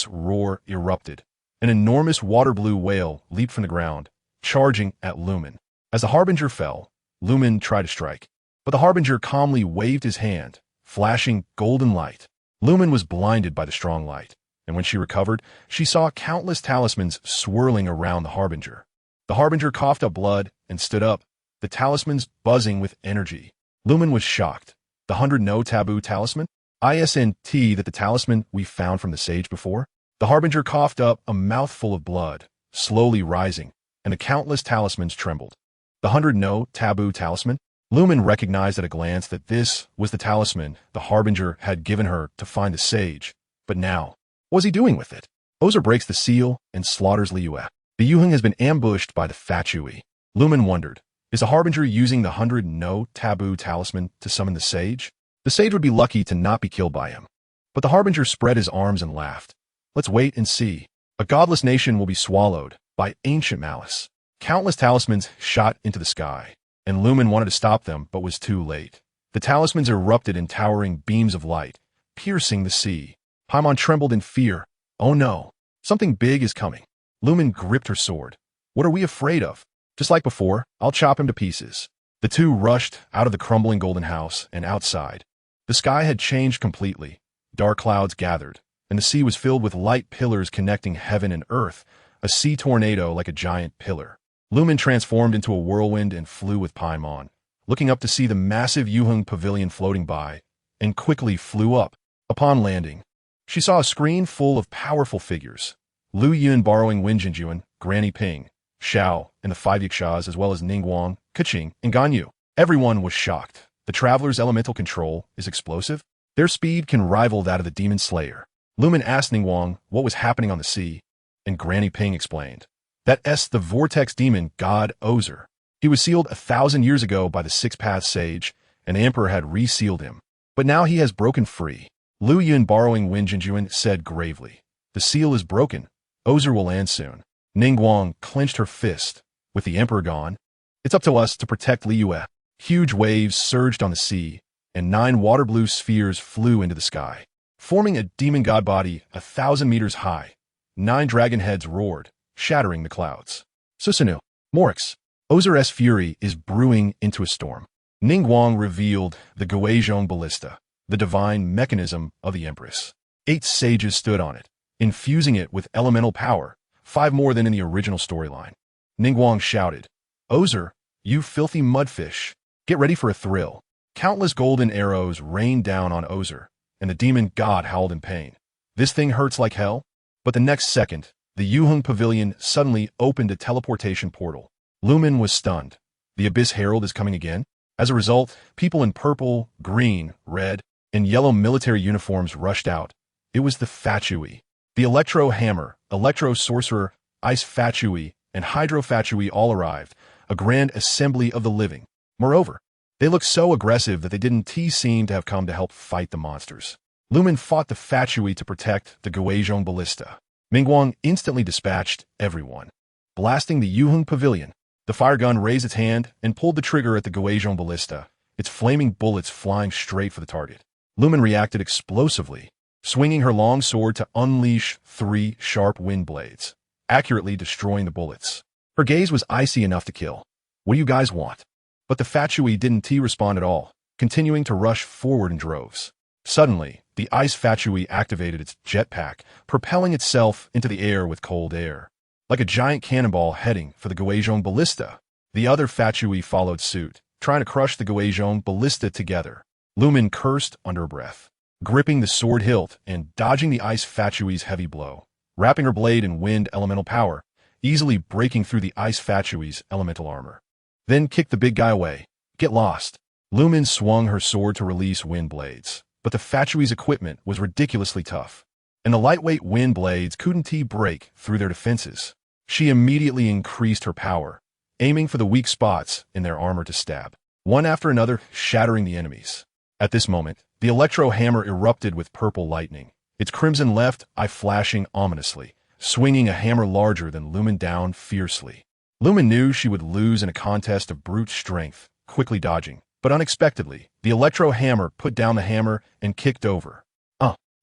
roar erupted. An enormous water blue whale leaped from the ground, charging at Lumen. As the harbinger fell, Lumen tried to strike, but the harbinger calmly waved his hand, flashing golden light. Lumen was blinded by the strong light, and when she recovered, she saw countless talismans swirling around the harbinger. The harbinger coughed up blood and stood up, the talismans buzzing with energy. Lumen was shocked. The 100 No Taboo talisman? Isn't that the talisman we found from the sage before? The harbinger coughed up a mouthful of blood, slowly rising, and the countless talismans trembled. The 100 No Taboo talisman? Lumen recognized at a glance that this was the talisman the Harbinger had given her to find the sage. But now, what was he doing with it? Ozer breaks the seal and slaughters Liyue. The Yuheng has been ambushed by the Fatui. Lumen wondered, is the Harbinger using the 100 no taboo talisman to summon the sage? The sage would be lucky to not be killed by him. But the Harbinger spread his arms and laughed. Let's wait and see. A godless nation will be swallowed by ancient malice. Countless talismans shot into the sky, and Lumen wanted to stop them but was too late. The talismans erupted in towering beams of light, piercing the sea. Paimon trembled in fear. Oh no, something big is coming. Lumen gripped her sword. What are we afraid of? Just like before, I'll chop him to pieces. The two rushed out of the crumbling golden house and outside. The sky had changed completely. Dark clouds gathered, and the sea was filled with light pillars connecting heaven and earth, a sea tornado like a giant pillar. Lumen transformed into a whirlwind and flew with Paimon, looking up to see the massive Yuheng pavilion floating by, and quickly flew up. Upon landing, she saw a screen full of powerful figures. Liyue borrowing Wenjinjuan, Granny Ping, Xiao, and the five Yakshas, as well as Ningguang, Keqing, and Ganyu. Everyone was shocked. The traveler's elemental control is explosive. Their speed can rival that of the Demon Slayer. Lumen asked Ningguang what was happening on the sea, and Granny Ping explained. That's the vortex demon god Ozer. He was sealed 1,000 years ago by the Six-Path Sage, and the Emperor had resealed him. But now he has broken free. Liyue, borrowing Wenjinjuan, said gravely, the seal is broken. Ozer will land soon. Ningguang clenched her fist. With the Emperor gone, it's up to us to protect Liyue. Huge waves surged on the sea, and 9 water-blue spheres flew into the sky, forming a demon god body 1,000 meters high. 9 dragon heads roared, shattering the clouds. Susanoo, Morix, Ozer's fury is brewing into a storm. Ningguang revealed the Guizhong Ballista, the divine mechanism of the Empress. 8 sages stood on it, infusing it with elemental power, 5 more than in the original storyline. Ningguang shouted, Ozer, you filthy mudfish, get ready for a thrill. Countless golden arrows rained down on Ozer, and the demon god howled in pain. This thing hurts like hell? But the next second, the Yuheng pavilion suddenly opened a teleportation portal. Lumen was stunned. The Abyss Herald is coming again? As a result, people in purple, green, red, and yellow military uniforms rushed out. It was the Fatui. The Electro Hammer, Electro Sorcerer, Ice Fatui, and Hydro Fatui all arrived, a grand assembly of the living. Moreover, they looked so aggressive that they didn't seem to have come to help fight the monsters. Lumen fought the Fatui to protect the Guizhong Ballista. Ningguang instantly dispatched everyone. Blasting the Yuheng pavilion, the fire gun raised its hand and pulled the trigger at the Guizhong Ballista, its flaming bullets flying straight for the target. Lumen reacted explosively, swinging her long sword to unleash 3 sharp wind blades, accurately destroying the bullets. Her gaze was icy enough to kill. What do you guys want? But the Fatui didn't respond at all, continuing to rush forward in droves. Suddenly, the Ice Fatui activated its jetpack, propelling itself into the air with cold air. Like a giant cannonball heading for the Guizhong Ballista, the other Fatui followed suit, trying to crush the Guizhong Ballista together. Lumen cursed under her breath, gripping the sword hilt and dodging the Ice Fatui's heavy blow, wrapping her blade in wind elemental power, easily breaking through the Ice Fatui's elemental armor. Then kicked the big guy away. Get lost. Lumen swung her sword to release wind blades. But the Fatui's equipment was ridiculously tough, and the lightweight wind blades couldn't break through their defenses. She immediately increased her power, aiming for the weak spots in their armor to stab, one after another, shattering the enemies. At this moment, the Electro Hammer erupted with purple lightning, its crimson left eye flashing ominously, swinging a hammer larger than Lumen down fiercely. Lumen knew she would lose in a contest of brute strength, quickly dodging. But unexpectedly, the Electro Hammer put down the hammer and kicked over.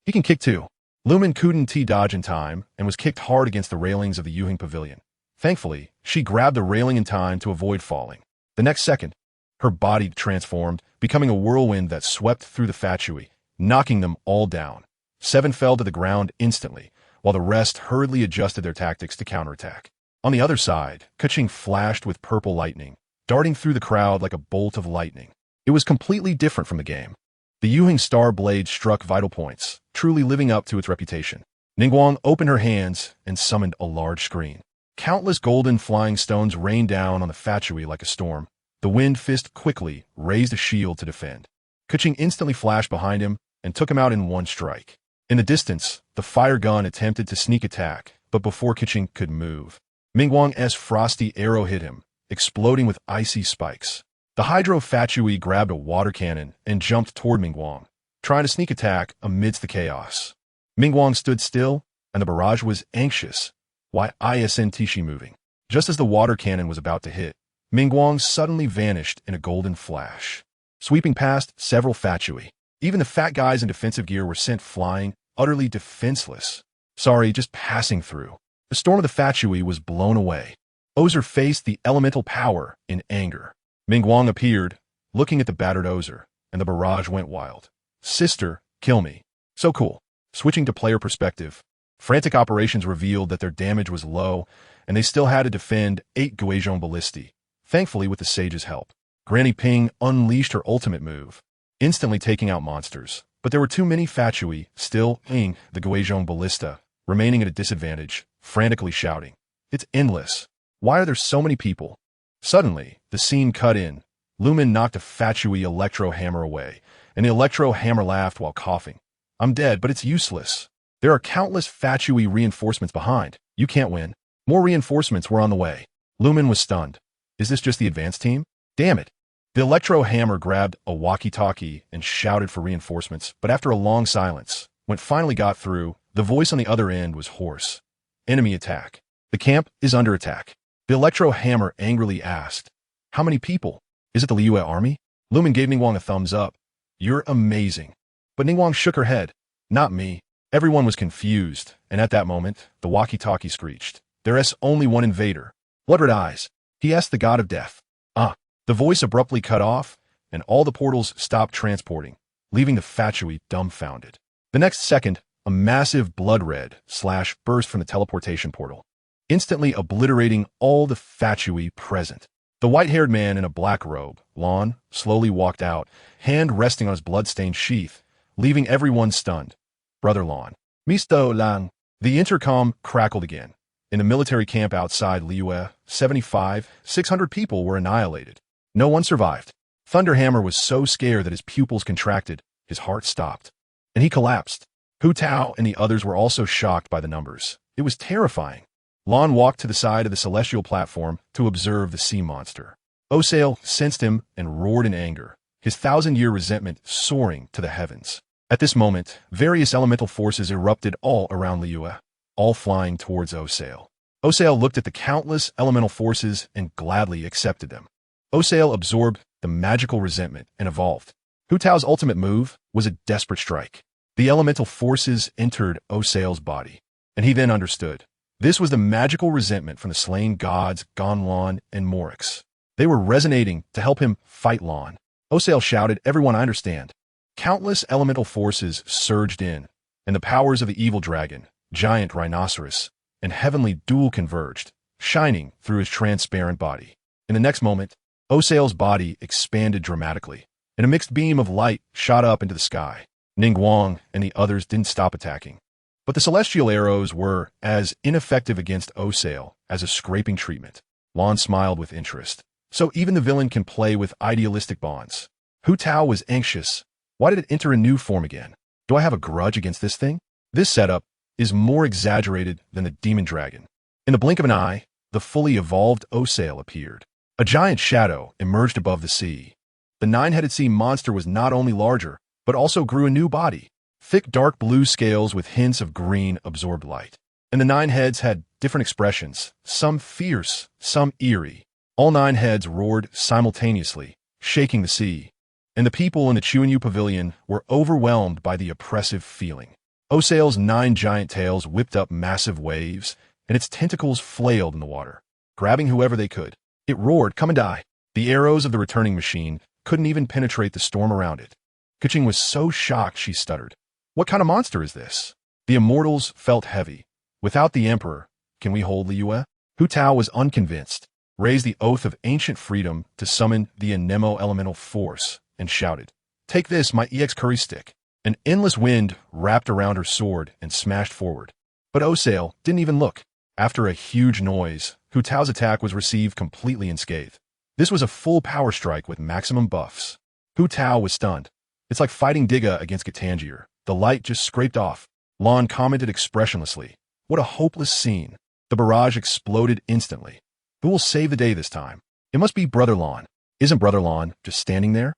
He can kick too. Lumen couldn't dodge in time and was kicked hard against the railings of the Yuheng pavilion. Thankfully, she grabbed the railing in time to avoid falling. The next second, her body transformed, becoming a whirlwind that swept through the Fatui, knocking them all down. 7 fell to the ground instantly, while the rest hurriedly adjusted their tactics to counterattack. On the other side, Keqing flashed with purple lightning, darting through the crowd like a bolt of lightning. It was completely different from the game. The Yuheng Star Blade struck vital points, truly living up to its reputation. Ningguang opened her hands and summoned a large screen. Countless golden flying stones rained down on the Fatui like a storm. The wind fist quickly raised a shield to defend. Keqing instantly flashed behind him and took him out in one strike. In the distance, the fire gun attempted to sneak attack, but before Keqing could move, Mingguang's frosty arrow hit him, exploding with icy spikes. The Hydro Fatui grabbed a water cannon and jumped toward Mingguang, trying to sneak attack amidst the chaos. Mingguang stood still, and the barrage was anxious. Why isn't she moving? Just as the water cannon was about to hit, Mingguang suddenly vanished in a golden flash, sweeping past several Fatui. Even the fat guys in defensive gear were sent flying, utterly defenseless. Sorry, just passing through. The storm of the Fatui was blown away. Ozer faced the elemental power in anger. Mingguang appeared, looking at the battered Ozer, and the barrage went wild. Sister, kill me. So cool. Switching to player perspective, frantic operations revealed that their damage was low, and they still had to defend 8 Guizhong Ballisti, thankfully with the Sage's help. Granny Ping unleashed her ultimate move, instantly taking out monsters, but there were too many Fatui still ing the Guizhong Ballista, remaining at a disadvantage, frantically shouting, "It's endless. Why are there so many people?" Suddenly, the scene cut in. Lumen knocked a Fatui electro hammer away, and the electro hammer laughed while coughing. "I'm dead, but it's useless. There are countless Fatui reinforcements behind. You can't win." More reinforcements were on the way. Lumen was stunned. Is this just the advanced team? Damn it. The electro hammer grabbed a walkie-talkie and shouted for reinforcements, but after a long silence, when it finally got through, the voice on the other end was hoarse. "Enemy attack. The camp is under attack." The electro hammer angrily asked, "How many people? Is it the Liyue army?" Lumen gave Ningguang a thumbs up. "You're amazing." But Ningguang shook her head. "Not me." Everyone was confused, and at that moment, the walkie-talkie screeched. "There's only one invader. Blood-red eyes. He asked the god of death." "Ah." The voice abruptly cut off, and all the portals stopped transporting, leaving the Fatui dumbfounded. The next second, a massive blood-red slash burst from the teleportation portal, instantly obliterating all the Fatui present. The white-haired man in a black robe, Lan, slowly walked out, hand resting on his blood-stained sheath, leaving everyone stunned. "Brother Lan." "Misto Lan." The intercom crackled again. In the military camp outside Liyue, 600 people were annihilated. No one survived. Thunderhammer was so scared that his pupils contracted, his heart stopped, and he collapsed. Hu Tao and the others were also shocked by the numbers. It was terrifying. Lan walked to the side of the celestial platform to observe the sea monster. Osail sensed him and roared in anger, his 1,000-year resentment soaring to the heavens. At this moment, various elemental forces erupted all around Liyue, all flying towards Osail. Osail looked at the countless elemental forces and gladly accepted them. Osail absorbed the magical resentment and evolved. Hu Tao's ultimate move was a desperate strike. The elemental forces entered Osail's body, and he then understood. This was the magical resentment from the slain gods Gung Lan and Morix. They were resonating to help him fight Lan. Osail shouted, "Everyone, I understand." Countless elemental forces surged in, and the powers of the evil dragon, giant rhinoceros, and heavenly duel converged, shining through his transparent body. In the next moment, Osail's body expanded dramatically, and a mixed beam of light shot up into the sky. Ningguang and the others didn't stop attacking. But the celestial arrows were as ineffective against Osail as a scraping treatment. Lan smiled with interest. So even the villain can play with idealistic bonds. Hu Tao was anxious. Why did it enter a new form again? Do I have a grudge against this thing? This setup is more exaggerated than the demon dragon. In the blink of an eye, the fully evolved Osail appeared. A giant shadow emerged above the sea. The nine-headed sea monster was not only larger, but also grew a new body. Thick dark blue scales with hints of green absorbed light. And the 9 heads had different expressions, some fierce, some eerie. All 9 heads roared simultaneously, shaking the sea. And the people in the Chuanyu Pavilion were overwhelmed by the oppressive feeling. Osail's 9 giant tails whipped up massive waves, and its tentacles flailed in the water, grabbing whoever they could. It roared, "Come and die." The arrows of the returning machine couldn't even penetrate the storm around it. Keqing was so shocked she stuttered. "What kind of monster is this?" The immortals felt heavy. "Without the Emperor, can we hold Liyue?" Hu Tao was unconvinced, raised the oath of ancient freedom to summon the Anemo elemental force, and shouted, "Take this, my EX curry stick." An endless wind wrapped around her sword and smashed forward. But Osail didn't even look. After a huge noise, Hu Tao's attack was received completely unscathed. This was a full power strike with maximum buffs. Hu Tao was stunned. It's like fighting Diga against Gitangier. The light just scraped off. Lan commented expressionlessly. What a hopeless scene. The barrage exploded instantly. Who will save the day this time? It must be Brother Lan. Isn't Brother Lan just standing there?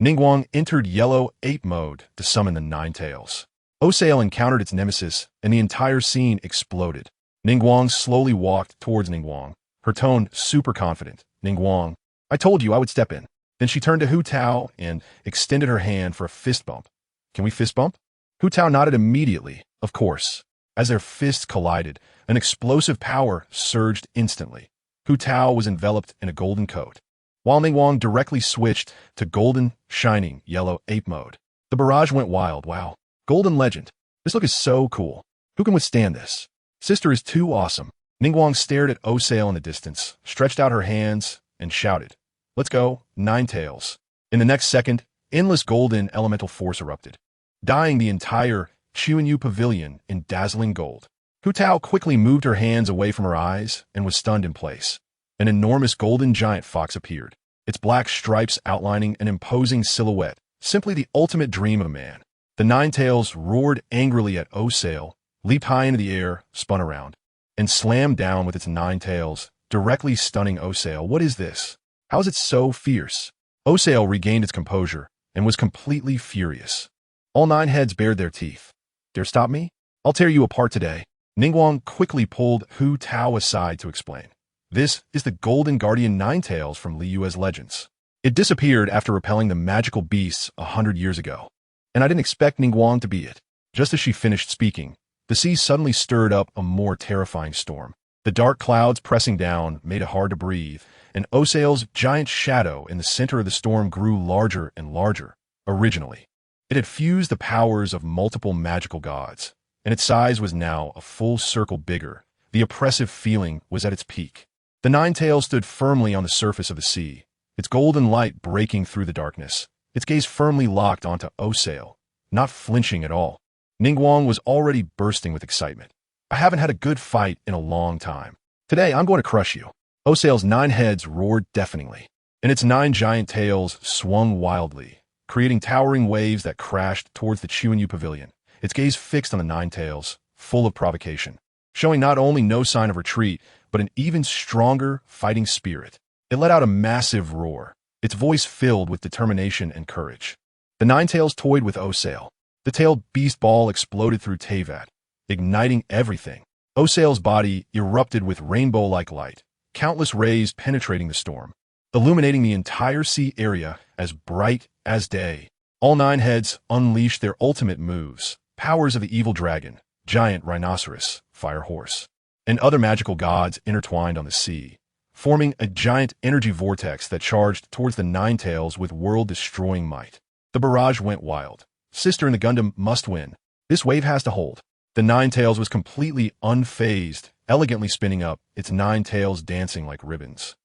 Ningguang entered yellow ape mode to summon the Nine Tails. Osail encountered its nemesis, and the entire scene exploded. Ningguang slowly walked towards Ningguang, her tone super confident. Ningguang, I told you I would step in. Then she turned to Hu Tao and extended her hand for a fist bump. Can we fist bump? Hu Tao nodded immediately, of course. As their fists collided, an explosive power surged instantly. Hu Tao was enveloped in a golden coat, while Ningguang directly switched to golden, shining, yellow ape mode. The barrage went wild. Wow. Golden legend. This look is so cool. Who can withstand this? Sister is too awesome. Ningguang stared at Osail in the distance, stretched out her hands, and shouted, Let's go, Nine Tails. In the next second, endless golden elemental force erupted, dyeing the entire Chuanyu pavilion in dazzling gold. Hu Tao quickly moved her hands away from her eyes and was stunned in place. An enormous golden giant fox appeared, its black stripes outlining an imposing silhouette, simply the ultimate dream of a man. The Nine Tails roared angrily at Osail, leaped high into the air, spun around, and slammed down with its nine tails, directly stunning Osail. What is this? How is it so fierce? Osail regained its composure and was completely furious. All nine heads bared their teeth. Dare stop me? I'll tear you apart today. Ningguang quickly pulled Hu Tao aside to explain. This is the Golden Guardian Nine Tails from Liyue's legends. It disappeared after repelling the magical beasts 100 years ago. And I didn't expect Ningguang to be it. Just as she finished speaking, the sea suddenly stirred up a more terrifying storm. The dark clouds pressing down made it hard to breathe, and Osail's giant shadow in the center of the storm grew larger and larger. Originally, it had fused the powers of multiple magical gods, and its size was now a full circle bigger. The oppressive feeling was at its peak. The Nine Tails stood firmly on the surface of the sea, its golden light breaking through the darkness, its gaze firmly locked onto Osail, not flinching at all. Ningguang was already bursting with excitement. I haven't had a good fight in a long time. Today, I'm going to crush you. Osail's nine heads roared deafeningly, and its nine giant tails swung wildly, creating towering waves that crashed towards the Chuanyu pavilion, its gaze fixed on the Nine Tails, full of provocation, showing not only no sign of retreat, but an even stronger fighting spirit. It let out a massive roar, its voice filled with determination and courage. The Nine Tails toyed with Osail. The tailed beast ball exploded through Teyvat, igniting everything. Osail's body erupted with rainbow-like light, countless rays penetrating the storm, illuminating the entire sea area as bright as day. All nine heads unleashed their ultimate moves, powers of the evil dragon, giant rhinoceros, fire horse, and other magical gods intertwined on the sea, forming a giant energy vortex that charged towards the Nine Tails with world-destroying might. The barrage went wild. Sister and the Gundam must win. This wave has to hold. The Nine Tails was completely unfazed, elegantly spinning up, its nine tails dancing like ribbons.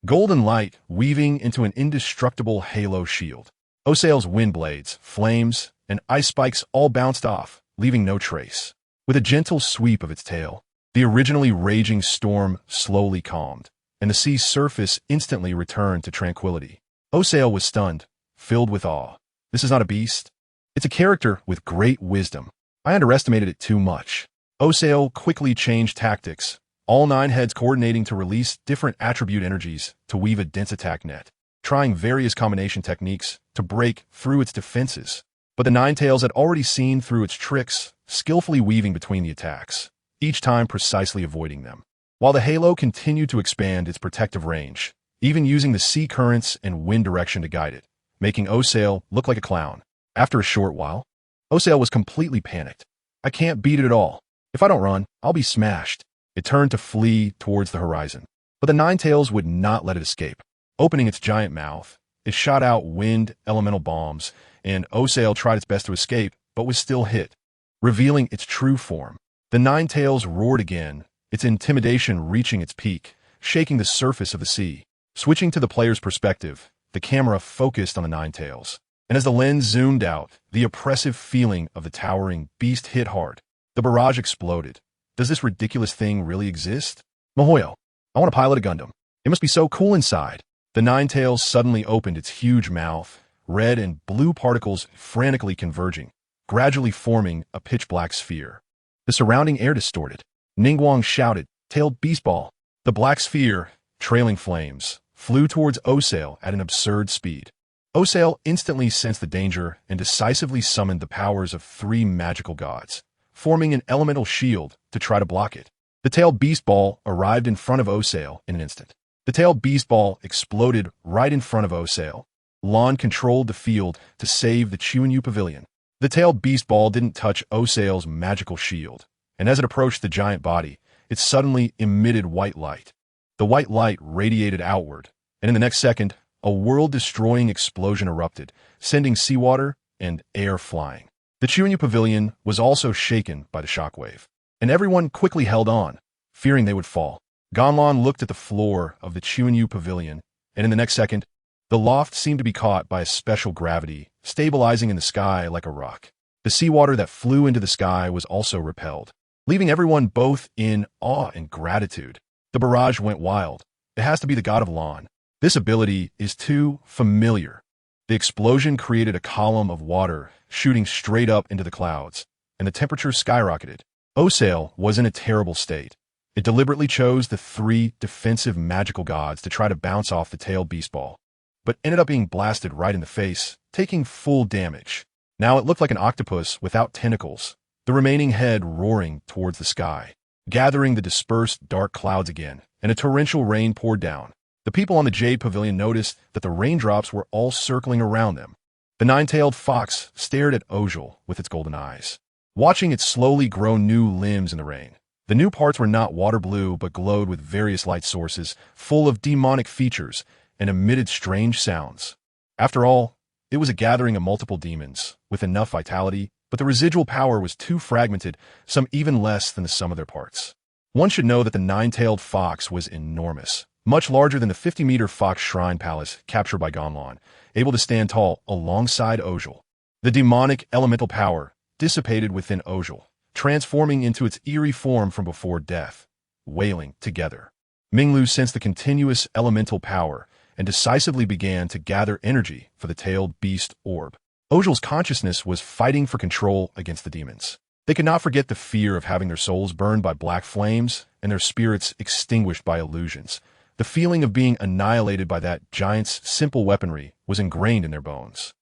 Golden light weaving into an indestructible halo shield. Osail's wind blades, flames, and ice spikes all bounced off, leaving no trace. With a gentle sweep of its tail, the originally raging storm slowly calmed, and the sea's surface instantly returned to tranquility. Osail was stunned, filled with awe. This is not a beast. It's a character with great wisdom. I underestimated it too much. Osail quickly changed tactics, all nine heads coordinating to release different attribute energies to weave a dense attack net, trying various combination techniques to break through its defenses. But the Nine Tails had already seen through its tricks, skillfully weaving between the attacks, each time precisely avoiding them. While the halo continued to expand its protective range, even using the sea currents and wind direction to guide it, making Osail look like a clown. After a short while, Osail was completely panicked. I can't beat it at all. If I don't run, I'll be smashed. It turned to flee towards the horizon. But the Nine Tails would not let it escape. Opening its giant mouth, it shot out wind elemental bombs, and Osail tried its best to escape, but was still hit. Revealing its true form, the Nine Tails roared again, its intimidation reaching its peak, shaking the surface of the sea. Switching to the player's perspective, the camera focused on the Nine Tails. And as the lens zoomed out, the oppressive feeling of the towering beast hit hard. The barrage exploded. Does this ridiculous thing really exist? Mihoyo, I want to pilot a Gundam. It must be so cool inside. The nine tails suddenly opened its huge mouth, red and blue particles frantically converging, gradually forming a pitch-black sphere. The surrounding air distorted. Ningguang shouted, "Tailed beastball!" The black sphere, trailing flames, flew towards Osail at an absurd speed. Osail instantly sensed the danger and decisively summoned the powers of 3 magical gods, forming an elemental shield to try to block it. The tailed beast ball arrived in front of Osail in an instant. The tailed beast ball exploded right in front of Osail. Lan controlled the field to save the Chuanyu Pavilion. The tailed beast ball didn't touch Osail's magical shield, and as it approached the giant body, it suddenly emitted white light. The white light radiated outward, and in the next second, a world-destroying explosion erupted, sending seawater and air flying. The Chuanyu Pavilion was also shaken by the shockwave, and everyone quickly held on, fearing they would fall. Gung Lan looked at the floor of the Chuanyu Pavilion, and in the next second, the loft seemed to be caught by a special gravity, stabilizing in the sky like a rock. The seawater that flew into the sky was also repelled, leaving everyone both in awe and gratitude. The barrage went wild. It has to be the god of Lan. This ability is too familiar. The explosion created a column of water shooting straight up into the clouds, and the temperature skyrocketed. Osail was in a terrible state. It deliberately chose the 3 defensive magical gods to try to bounce off the tailed beast ball, but ended up being blasted right in the face, taking full damage. Now it looked like an octopus without tentacles, the remaining head roaring towards the sky, gathering the dispersed dark clouds again, and a torrential rain poured down. The people on the Jade Pavilion noticed that the raindrops were all circling around them. The nine-tailed fox stared at Ojal with its golden eyes, watching it slowly grow new limbs in the rain. The new parts were not water blue but glowed with various light sources, full of demonic features, and emitted strange sounds. After all, it was a gathering of multiple demons, with enough vitality, but the residual power was too fragmented, some even less than the sum of their parts. One should know that the nine-tailed fox was enormous, much larger than the 50-meter fox shrine palace captured by Gung Lan, able to stand tall alongside Ojal. The demonic elemental power dissipated within Ojal, transforming into its eerie form from before death, wailing together. Minglu sensed the continuous elemental power and decisively began to gather energy for the tailed beast orb. Ojal's consciousness was fighting for control against the demons. They could not forget the fear of having their souls burned by black flames and their spirits extinguished by illusions. The feeling of being annihilated by that giant's simple weaponry was ingrained in their bones.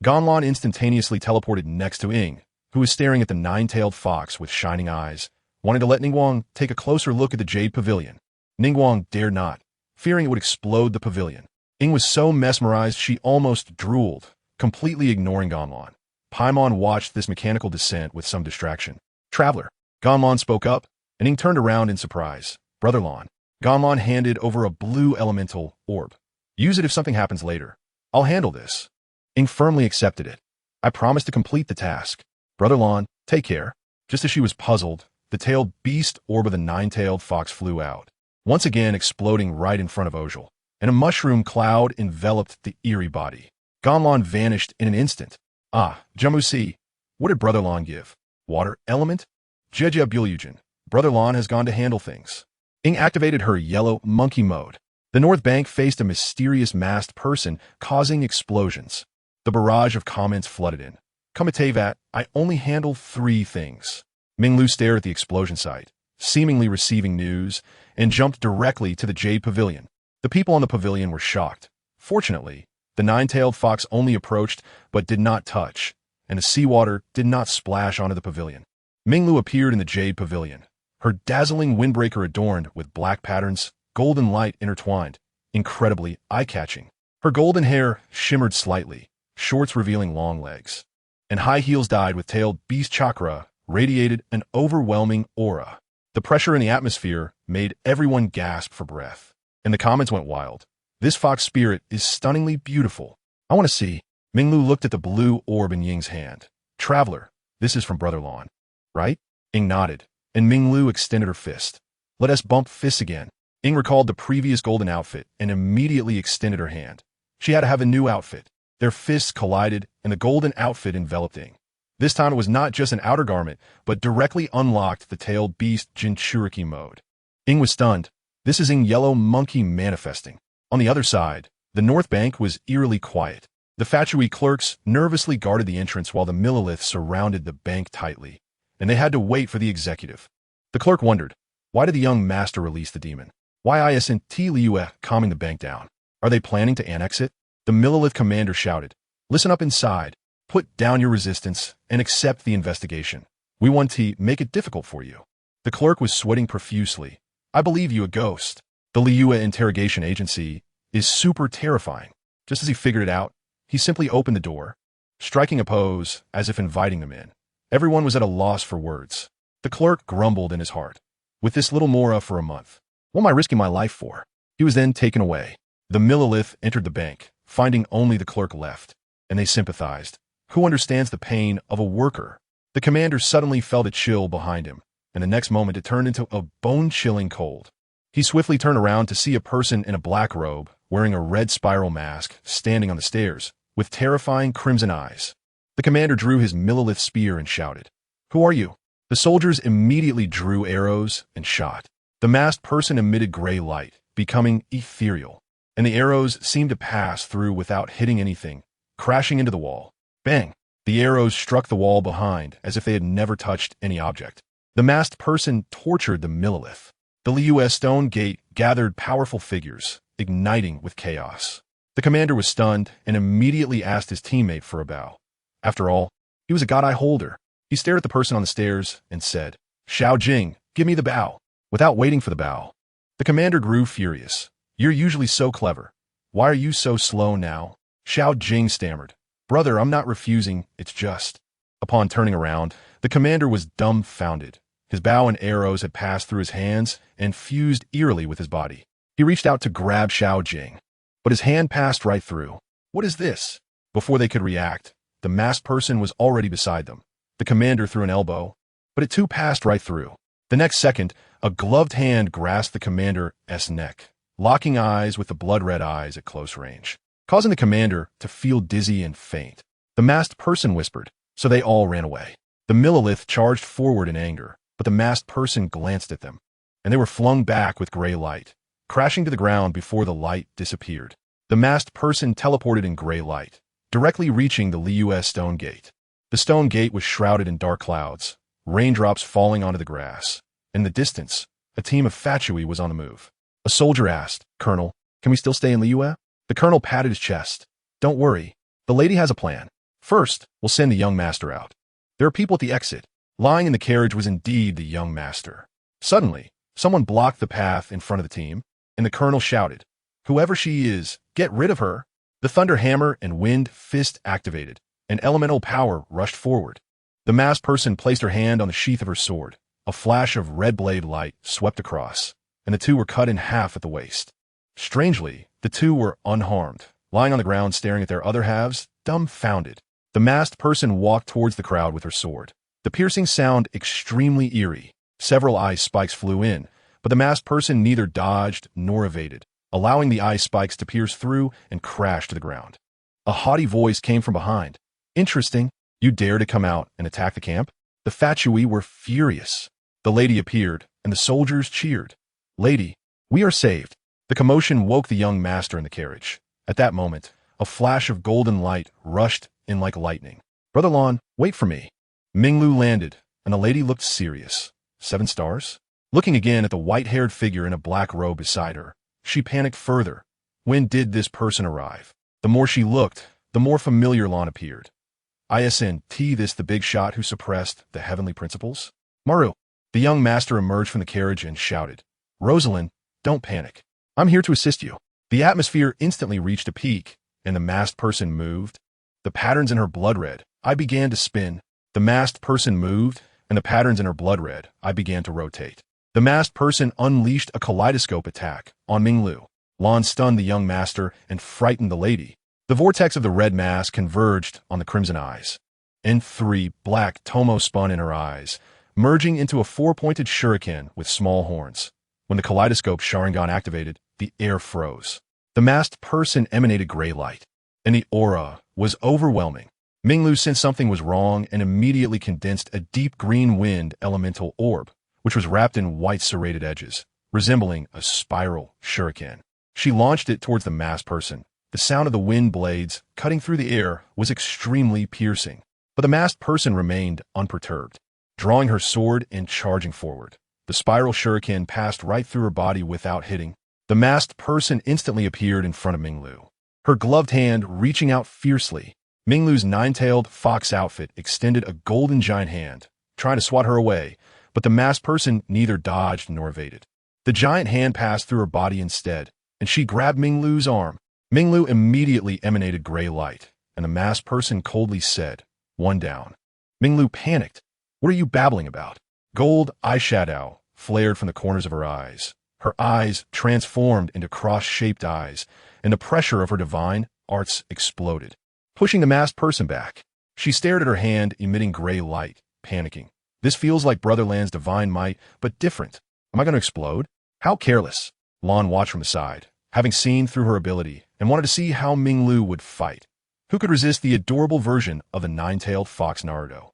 Gung Lan instantaneously teleported next to Ing, who was staring at the nine-tailed fox with shining eyes, wanting to let Ningguang take a closer look at the Jade Pavilion. Ningguang dared not, fearing it would explode the pavilion. Ing was so mesmerized she almost drooled, completely ignoring Gung Lan. Paimon watched this mechanical descent with some distraction. "Traveler." Gung Lan spoke up, and Ing turned around in surprise. "Brother Lan." Gung Lan handed over a blue elemental orb. "Use it if something happens later. I'll handle this." Ing firmly accepted it. "I promise to complete the task. Brother Lan, take care." Just as she was puzzled, the tailed beast orb of the nine-tailed fox flew out, once again exploding right in front of Ojal, and a mushroom cloud enveloped the eerie body. Gung Lan vanished in an instant. "Ah, Jamusi, what did Brother Lan give? Water element? Jeja Bulyujin. Brother Lan has gone to handle things." Ing activated her yellow monkey mode. The North Bank faced a mysterious masked person causing explosions. The barrage of comments flooded in. "Come at Teyvat, I only handle 3 things." Minglu stared at the explosion site, seemingly receiving news, and jumped directly to the Jade Pavilion. The people on the pavilion were shocked. Fortunately, the nine-tailed fox only approached but did not touch, and the seawater did not splash onto the pavilion. Minglu appeared in the Jade Pavilion, her dazzling windbreaker adorned with black patterns, golden light intertwined, incredibly eye-catching. Her golden hair shimmered slightly, shorts revealing long legs, and high heels dyed with tailed beast chakra radiated an overwhelming aura. The pressure in the atmosphere made everyone gasp for breath, and the comments went wild. "This fox spirit is stunningly beautiful. I want to see." Minglu looked at the blue orb in Ying's hand. "Traveler, this is from Brother Lan, right?" Ing nodded, and Minglu extended her fist. "Let us bump fists again." Ing recalled the previous golden outfit and immediately extended her hand. She had to have a new outfit. Their fists collided, and the golden outfit enveloped Ing. This time it was not just an outer garment, but directly unlocked the tailed beast Jinchuriki mode. Ing was stunned. This is Ing Yellow Monkey manifesting. On the other side, The north bank was eerily quiet. The Fatui clerks nervously guarded the entrance while the Millilith surrounded the bank tightly, and they had to wait for the executive. The clerk wondered, why did the young master release the demon? Why isn't Liyue calming the bank down? Are they planning to annex it? The Millilith commander shouted, listen up inside, put down your resistance, and accept the investigation. We want to make it difficult for you. The clerk was sweating profusely. I believe you a ghost. The Liyue interrogation agency is super terrifying. Just as he figured it out, he simply opened the door, striking a pose as if inviting them in. Everyone was at a loss for words. The clerk grumbled in his heart. With this little Mora for a month, what am I risking my life for? He was then taken away. The Millilith entered the bank, finding only the clerk left, and they sympathized. Who understands the pain of a worker? The commander suddenly felt a chill behind him, and the next moment it turned into a bone-chilling cold. He swiftly turned around to see a person in a black robe, wearing a red spiral mask, standing on the stairs, with terrifying crimson eyes. The commander drew his Millilith spear and shouted, Who are you? The soldiers immediately drew arrows and shot. The masked person emitted gray light, becoming ethereal, and the arrows seemed to pass through without hitting anything, crashing into the wall. Bang! The arrows struck the wall behind as if they had never touched any object. The masked person tortured the Millilith. The Liyue stone gate gathered powerful figures, igniting with chaos. The commander was stunned and immediately asked his teammate for a bow. After all, he was a god eye holder. He stared at the person on the stairs and said, Xiao Jing, give me the bow. Without waiting for the bow, the commander grew furious. You're usually so clever. Why are you so slow now? Xiao Jing stammered. Brother, I'm not refusing, it's just. Upon turning around, the commander was dumbfounded. His bow and arrows had passed through his hands and fused eerily with his body. He reached out to grab Xiao Jing, but his hand passed right through. What is this? Before they could react, the masked person was already beside them. The commander threw an elbow, but it too passed right through. The next second, a gloved hand grasped the commander's neck, locking eyes with the blood-red eyes at close range, causing the commander to feel dizzy and faint. The masked person whispered, so they all ran away. The Millilith charged forward in anger, but the masked person glanced at them, and they were flung back with gray light, crashing to the ground before the light disappeared. The masked person teleported in gray light, directly reaching the Liyue stone gate. The stone gate was shrouded in dark clouds, raindrops falling onto the grass. In the distance, a team of Fatui was on the move. A soldier asked, Colonel, can we still stay in Liyue? The colonel patted his chest. Don't worry, the lady has a plan. First, we'll send the young master out. There are people at the exit. Lying in the carriage was indeed the young master. Suddenly, someone blocked the path in front of the team, and the colonel shouted, Whoever she is, get rid of her. The thunder hammer and wind fist activated, and elemental power rushed forward. The masked person placed her hand on the sheath of her sword. A flash of red blade light swept across, and the two were cut in half at the waist. Strangely, the two were unharmed, lying on the ground staring at their other halves, dumbfounded. The masked person walked towards the crowd with her sword. The piercing sound extremely eerie. Several eye spikes flew in, but the masked person neither dodged nor evaded, allowing the eye spikes to pierce through and crash to the ground. A haughty voice came from behind. Interesting, you dare to come out and attack the camp? The Fatui were furious. The lady appeared, and the soldiers cheered. Lady, we are saved. The commotion woke the young master in the carriage. At that moment, a flash of golden light rushed in like lightning. Brother Lan, wait for me. Minglu landed, and the lady looked serious. 7 stars? Looking again at the white-haired figure in a black robe beside her, she panicked further. When did this person arrive? The more she looked, the more familiar Lan appeared. Isn't this the big shot who suppressed the heavenly principles? Maru. The young master emerged from the carriage and shouted, Rosalind, don't panic. I'm here to assist you. The atmosphere instantly reached a peak, and the masked person moved. The patterns in her blood red, I began to spin. The masked person moved, and the patterns in her blood red, I began to rotate. The masked person unleashed a kaleidoscope attack on Minglu. Lan stunned the young master and frightened the lady. The vortex of the red mask converged on the crimson eyes, and 3 black tomo spun in her eyes, merging into a 4-pointed shuriken with small horns. When the kaleidoscope Sharingan activated, the air froze. The masked person emanated gray light, and the aura was overwhelming. Minglu sensed something was wrong and immediately condensed a deep green wind elemental orb, which was wrapped in white serrated edges, resembling a spiral shuriken. She launched it towards the masked person. The sound of the wind blades cutting through the air was extremely piercing, but the masked person remained unperturbed, drawing her sword and charging forward. The spiral shuriken passed right through her body without hitting. The masked person instantly appeared in front of Minglu, her gloved hand reaching out fiercely. Minglu's nine-tailed fox outfit extended a golden giant hand, trying to swat her away, but the masked person neither dodged nor evaded. The giant hand passed through her body instead, and she grabbed Minglu's arm. Minglu immediately emanated gray light, and the masked person coldly said, "One down." Minglu panicked. "What are you babbling about?" Gold eyeshadow flared from the corners of her eyes. Her eyes transformed into cross-shaped eyes, and the pressure of her divine arts exploded, pushing the masked person back. She stared at her hand, emitting gray light, panicking. "This feels like Brotherland's divine might, but different. Am I going to explode?" "How careless." Lan watched from the side, having seen through her ability, and wanted to see how Minglu would fight. Who could resist the adorable version of the nine-tailed fox Naruto?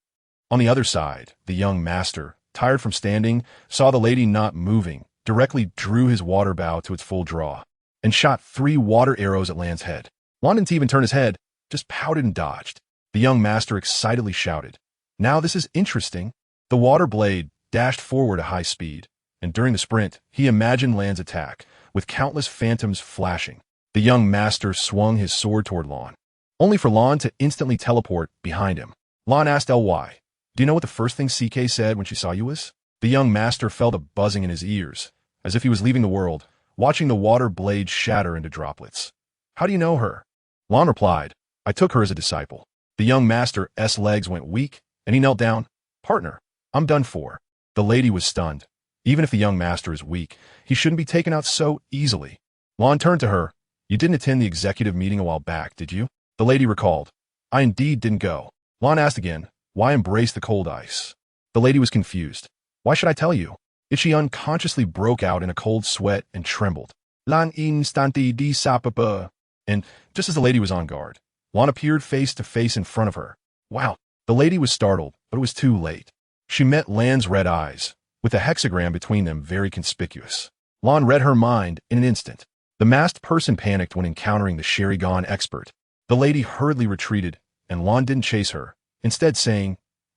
On the other side, the young master, tired from standing, saw the lady not moving, directly drew his water bow to its full draw, and shot 3 water arrows at Lan's head. Lan didn't even turn his head, just pouted and dodged. The young master excitedly shouted, "Now this is interesting." The water blade dashed forward at high speed, and during the sprint, he imagined Lan's attack, with countless phantoms flashing. The young master swung his sword toward Lan, only for Lan to instantly teleport behind him. Lan asked Ly, "Do you know what the first thing CK said when she saw you was?" The young master felt a buzzing in his ears, as if he was leaving the world, watching the water blade shatter into droplets. "How do you know her?" Lan replied, "I took her as a disciple." The young master's legs went weak, and he knelt down. "Partner, I'm done for." The lady was stunned. Even if the young master is weak, he shouldn't be taken out so easily. Lan turned to her. "You didn't attend the executive meeting a while back, did you?" The lady recalled. "I indeed didn't go." Lan asked again, "Why embrace the cold ice?" The lady was confused. "Why should I tell you?" She unconsciously broke out in a cold sweat and trembled. "Lan instanti di sapapa." And just as the lady was on guard, Lan appeared face to face in front of her. Wow! The lady was startled, but it was too late. She met Lan's red eyes, with a hexagram between them very conspicuous. Lan read her mind in an instant. The masked person panicked when encountering the Sharingan expert. The lady hurriedly retreated, and Lan didn't chase her, instead saying,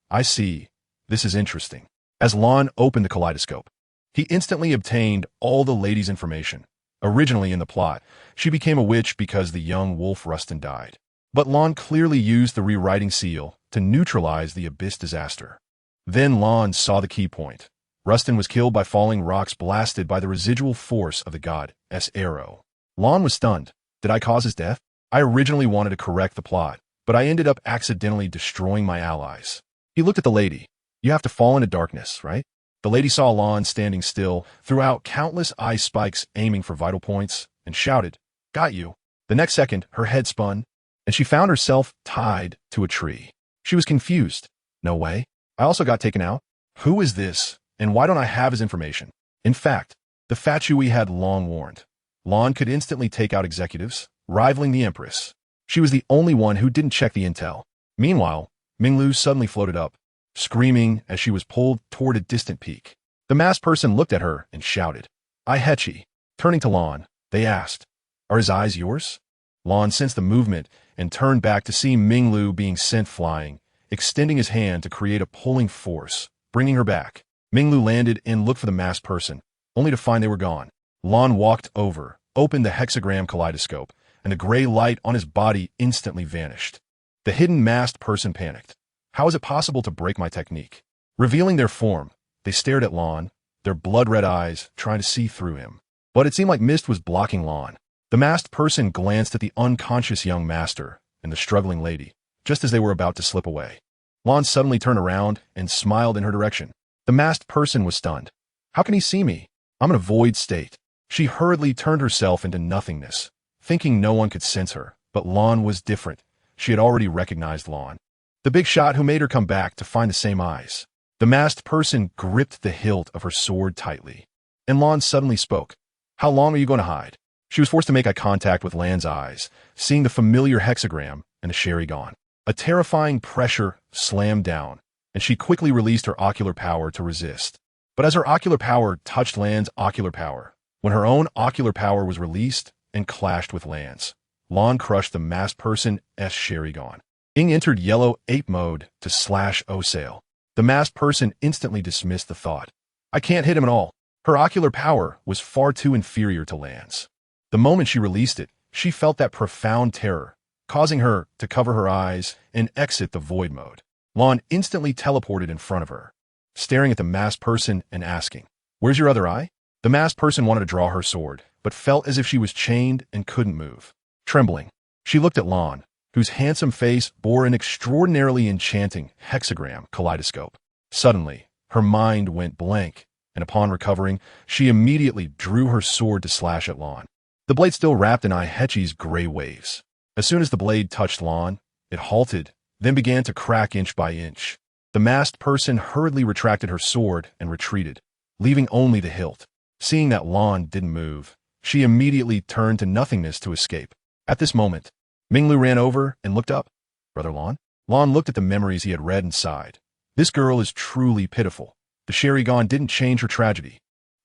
"I see. This is interesting." As Lan opened the kaleidoscope, he instantly obtained all the lady's information. Originally in the plot, she became a witch because the young wolf Rustin died. But Lan clearly used the rewriting seal to neutralize the Abyss disaster. Then Lan saw the key point. Rustin was killed by falling rocks blasted by the residual force of the god's arrow. Lan was stunned. Did I cause his death? I originally wanted to correct the plot, but I ended up accidentally destroying my allies. He looked at the lady. "You have to fall into darkness, right?" The lady saw Lan standing still, threw out countless ice spikes aiming for vital points, and shouted, "Got you." The next second, her head spun, and she found herself tied to a tree. She was confused. "No way. I also got taken out. Who is this, and why don't I have his information?" In fact, the Fatui had long warned. Lan could instantly take out executives, rivaling the Empress. She was the only one who didn't check the intel. Meanwhile, Minglu suddenly floated up, screaming as she was pulled toward a distant peak. The masked person looked at her and shouted, "I Hechi." Turning to Lan, they asked, "Are his eyes yours?" Lan sensed the movement and turned back to see Minglu being sent flying, extending his hand to create a pulling force, bringing her back. Minglu landed and looked for the masked person, only to find they were gone. Lan walked over, opened the hexagram kaleidoscope, and the gray light on his body instantly vanished. The hidden masked person panicked. How is it possible to break my technique? Revealing their form, they stared at Lan, their blood-red eyes trying to see through him. But it seemed like mist was blocking Lan. The masked person glanced at the unconscious young master and the struggling lady, just as they were about to slip away. Lan suddenly turned around and smiled in her direction. The masked person was stunned. How can he see me? I'm in a void state. She hurriedly turned herself into nothingness, thinking no one could sense her. But Lan was different. She had already recognized Lan, the big shot who made her come back to find the same eyes. The masked person gripped the hilt of her sword tightly. And Lan suddenly spoke. "How long are you going to hide?" She was forced to make eye contact with Lan's eyes, seeing the familiar hexagram and the Sharingan. A terrifying pressure slammed down, and she quickly released her ocular power to resist. But as her ocular power touched Lan's ocular power, when her own ocular power was released and clashed with Lan's, Lan crushed the masked person's Sharingan. Ing entered yellow ape mode to slash Osail. The masked person instantly dismissed the thought. I can't hit him at all. Her ocular power was far too inferior to Lan's. The moment she released it, she felt that profound terror, causing her to cover her eyes and exit the void mode. Lan instantly teleported in front of her, staring at the masked person and asking, "Where's your other eye?" The masked person wanted to draw her sword, but felt as if she was chained and couldn't move. Trembling, she looked at Lan, whose handsome face bore an extraordinarily enchanting hexagram kaleidoscope. Suddenly, her mind went blank, and upon recovering, she immediately drew her sword to slash at Lan. The blade still wrapped in Aihechi's gray waves. As soon as the blade touched Lan, it halted, then began to crack inch by inch. The masked person hurriedly retracted her sword and retreated, leaving only the hilt. Seeing that Lan didn't move, she immediately turned to nothingness to escape. At this moment, Minglu ran over and looked up. Brother Lan? Lan looked at the memories he had read and sighed. This girl is truly pitiful. The Sharingan didn't change her tragedy.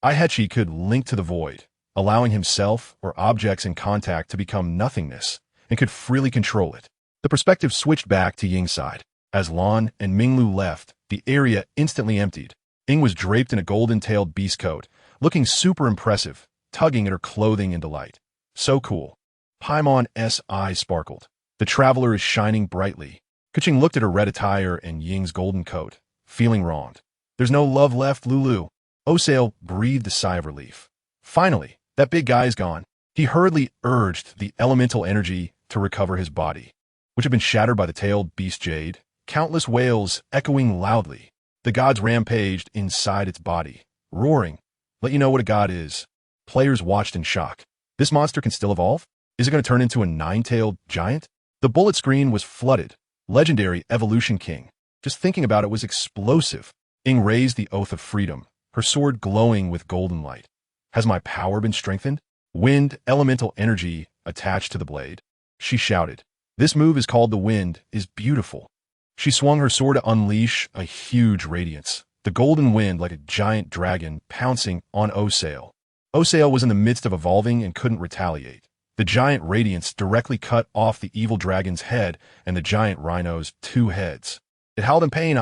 Aihechi could link to the void, allowing himself or objects in contact to become nothingness, and could freely control it. The perspective switched back to Ying's side. As Lan and Minglu left, the area instantly emptied. Ying was draped in a golden-tailed beast coat, looking super impressive, tugging at her clothing in delight. So cool. Paimon's eyes sparkled. The traveler is shining brightly. Keqing looked at her red attire and Ying's golden coat, feeling wronged. There's no love left, Lulu. Osail breathed a sigh of relief. Finally, that big guy is gone. He hurriedly urged the elemental energy to recover his body, which had been shattered by the tailed beast jade, countless wails echoing loudly. The gods rampaged inside its body, roaring, "Let you know what a god is." Players watched in shock. This monster can still evolve? Is it going to turn into a nine-tailed giant? The bullet screen was flooded. Legendary Evolution King. Just thinking about it was explosive. Ing raised the Oath of Freedom, her sword glowing with golden light. Has my power been strengthened? Wind elemental energy attached to the blade. She shouted. This move is called the Wind is beautiful. She swung her sword to unleash a huge radiance. The golden wind like a giant dragon pouncing on Osail. Osail was in the midst of evolving and couldn't retaliate. The giant radiance directly cut off the evil dragon's head and the giant rhino's two heads. It howled in pain,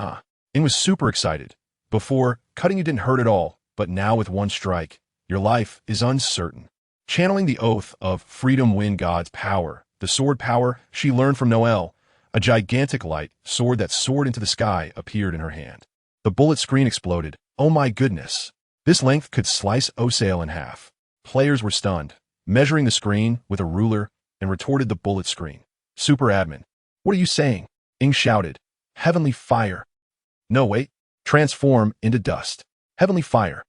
Ing was super excited. Before, cutting you didn't hurt at all, but now with one strike, your life is uncertain. Channeling the Oath of Freedom Wind God's power, the sword power she learned from Noel, a gigantic light sword that soared into the sky appeared in her hand. The bullet screen exploded. Oh my goodness. This length could slice Osail in half. Players were stunned, measuring the screen with a ruler and retorted the bullet screen. Super admin. What are you saying? Ing shouted. Heavenly fire. No, wait. Transform into dust. Heavenly fire.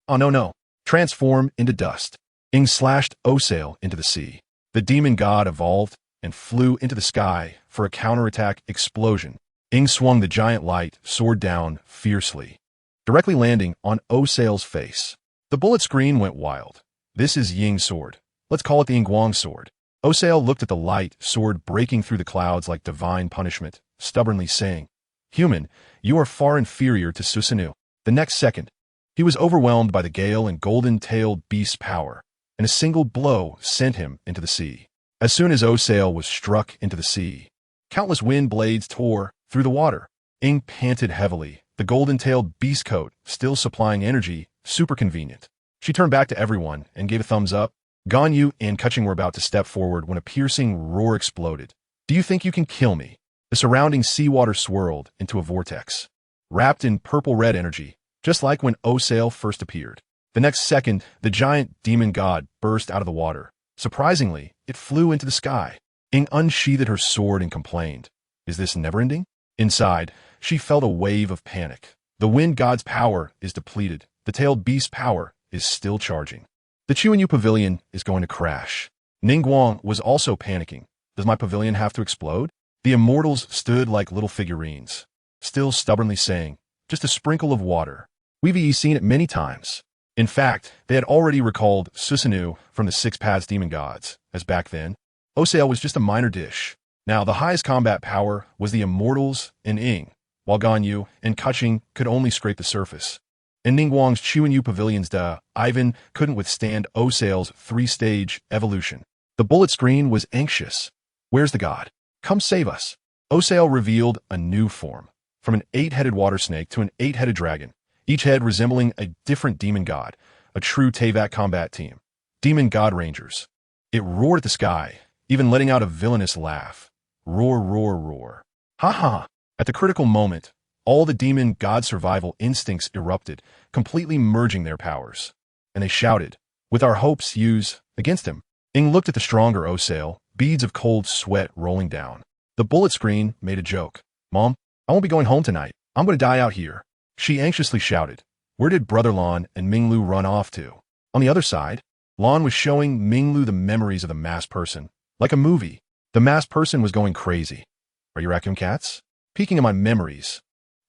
Oh no. Transform into dust. Ing slashed Osail into the sea. The demon god evolved and flew into the sky for a counterattack explosion. Ing swung the giant light sword down fiercely, directly landing on Osail's face. The bullet screen went wild. This is Ying's sword. Let's call it the Ingguang sword. Osail looked at the light sword breaking through the clouds like divine punishment, stubbornly saying, Human, you are far inferior to Susanoo. The next second, he was overwhelmed by the gale and golden-tailed beast's power, and a single blow sent him into the sea. As soon as Osail was struck into the sea, countless wind blades tore through the water. Ing panted heavily, the golden-tailed beast coat still supplying energy, super convenient. She turned back to everyone and gave a thumbs up. Ganyu and Keqing were about to step forward when a piercing roar exploded. Do you think you can kill me? The surrounding seawater swirled into a vortex, wrapped in purple-red energy, just like when Osail first appeared. The next second, the giant demon god burst out of the water. Surprisingly, it flew into the sky. Ing unsheathed her sword and complained, Is this never-ending? Inside, she felt a wave of panic. The wind god's power is depleted. The tailed beast's power is still charging. The Chuanyu pavilion is going to crash. Ningguang was also panicking. Does my pavilion have to explode? The immortals stood like little figurines, still stubbornly saying, just a sprinkle of water. We've seen it many times. In fact, they had already recalled Susanoo from the Six Paths Demon Gods, as back then, Osail was just a minor dish. Now, the highest combat power was the immortals and Ing, while Ganyu and Keqing could only scrape the surface. In Ningguang's Chuanyu Pavilion's Ivan couldn't withstand Osail's three-stage evolution. The bullet screen was anxious. Where's the god? Come save us. Osael revealed a new form, from an 8-headed water snake to an 8-headed dragon, each head resembling a different demon god, a true Teyvat combat team. Demon God Rangers. It roared at the sky, even letting out a villainous laugh. Roar, roar, roar. Ha ha! At the critical moment, all the demon god survival instincts erupted, completely merging their powers. And they shouted, with our hopes used against him. Ing looked at the stronger Osael, beads of cold sweat rolling down. The bullet screen made a joke. Mom, I won't be going home tonight. I'm going to die out here. She anxiously shouted. Where did Brother Lan and Minglu run off to? On the other side, Lan was showing Minglu the memories of the masked person. Like a movie, the masked person was going crazy. Are you raccoon cats? Peeking at my memories.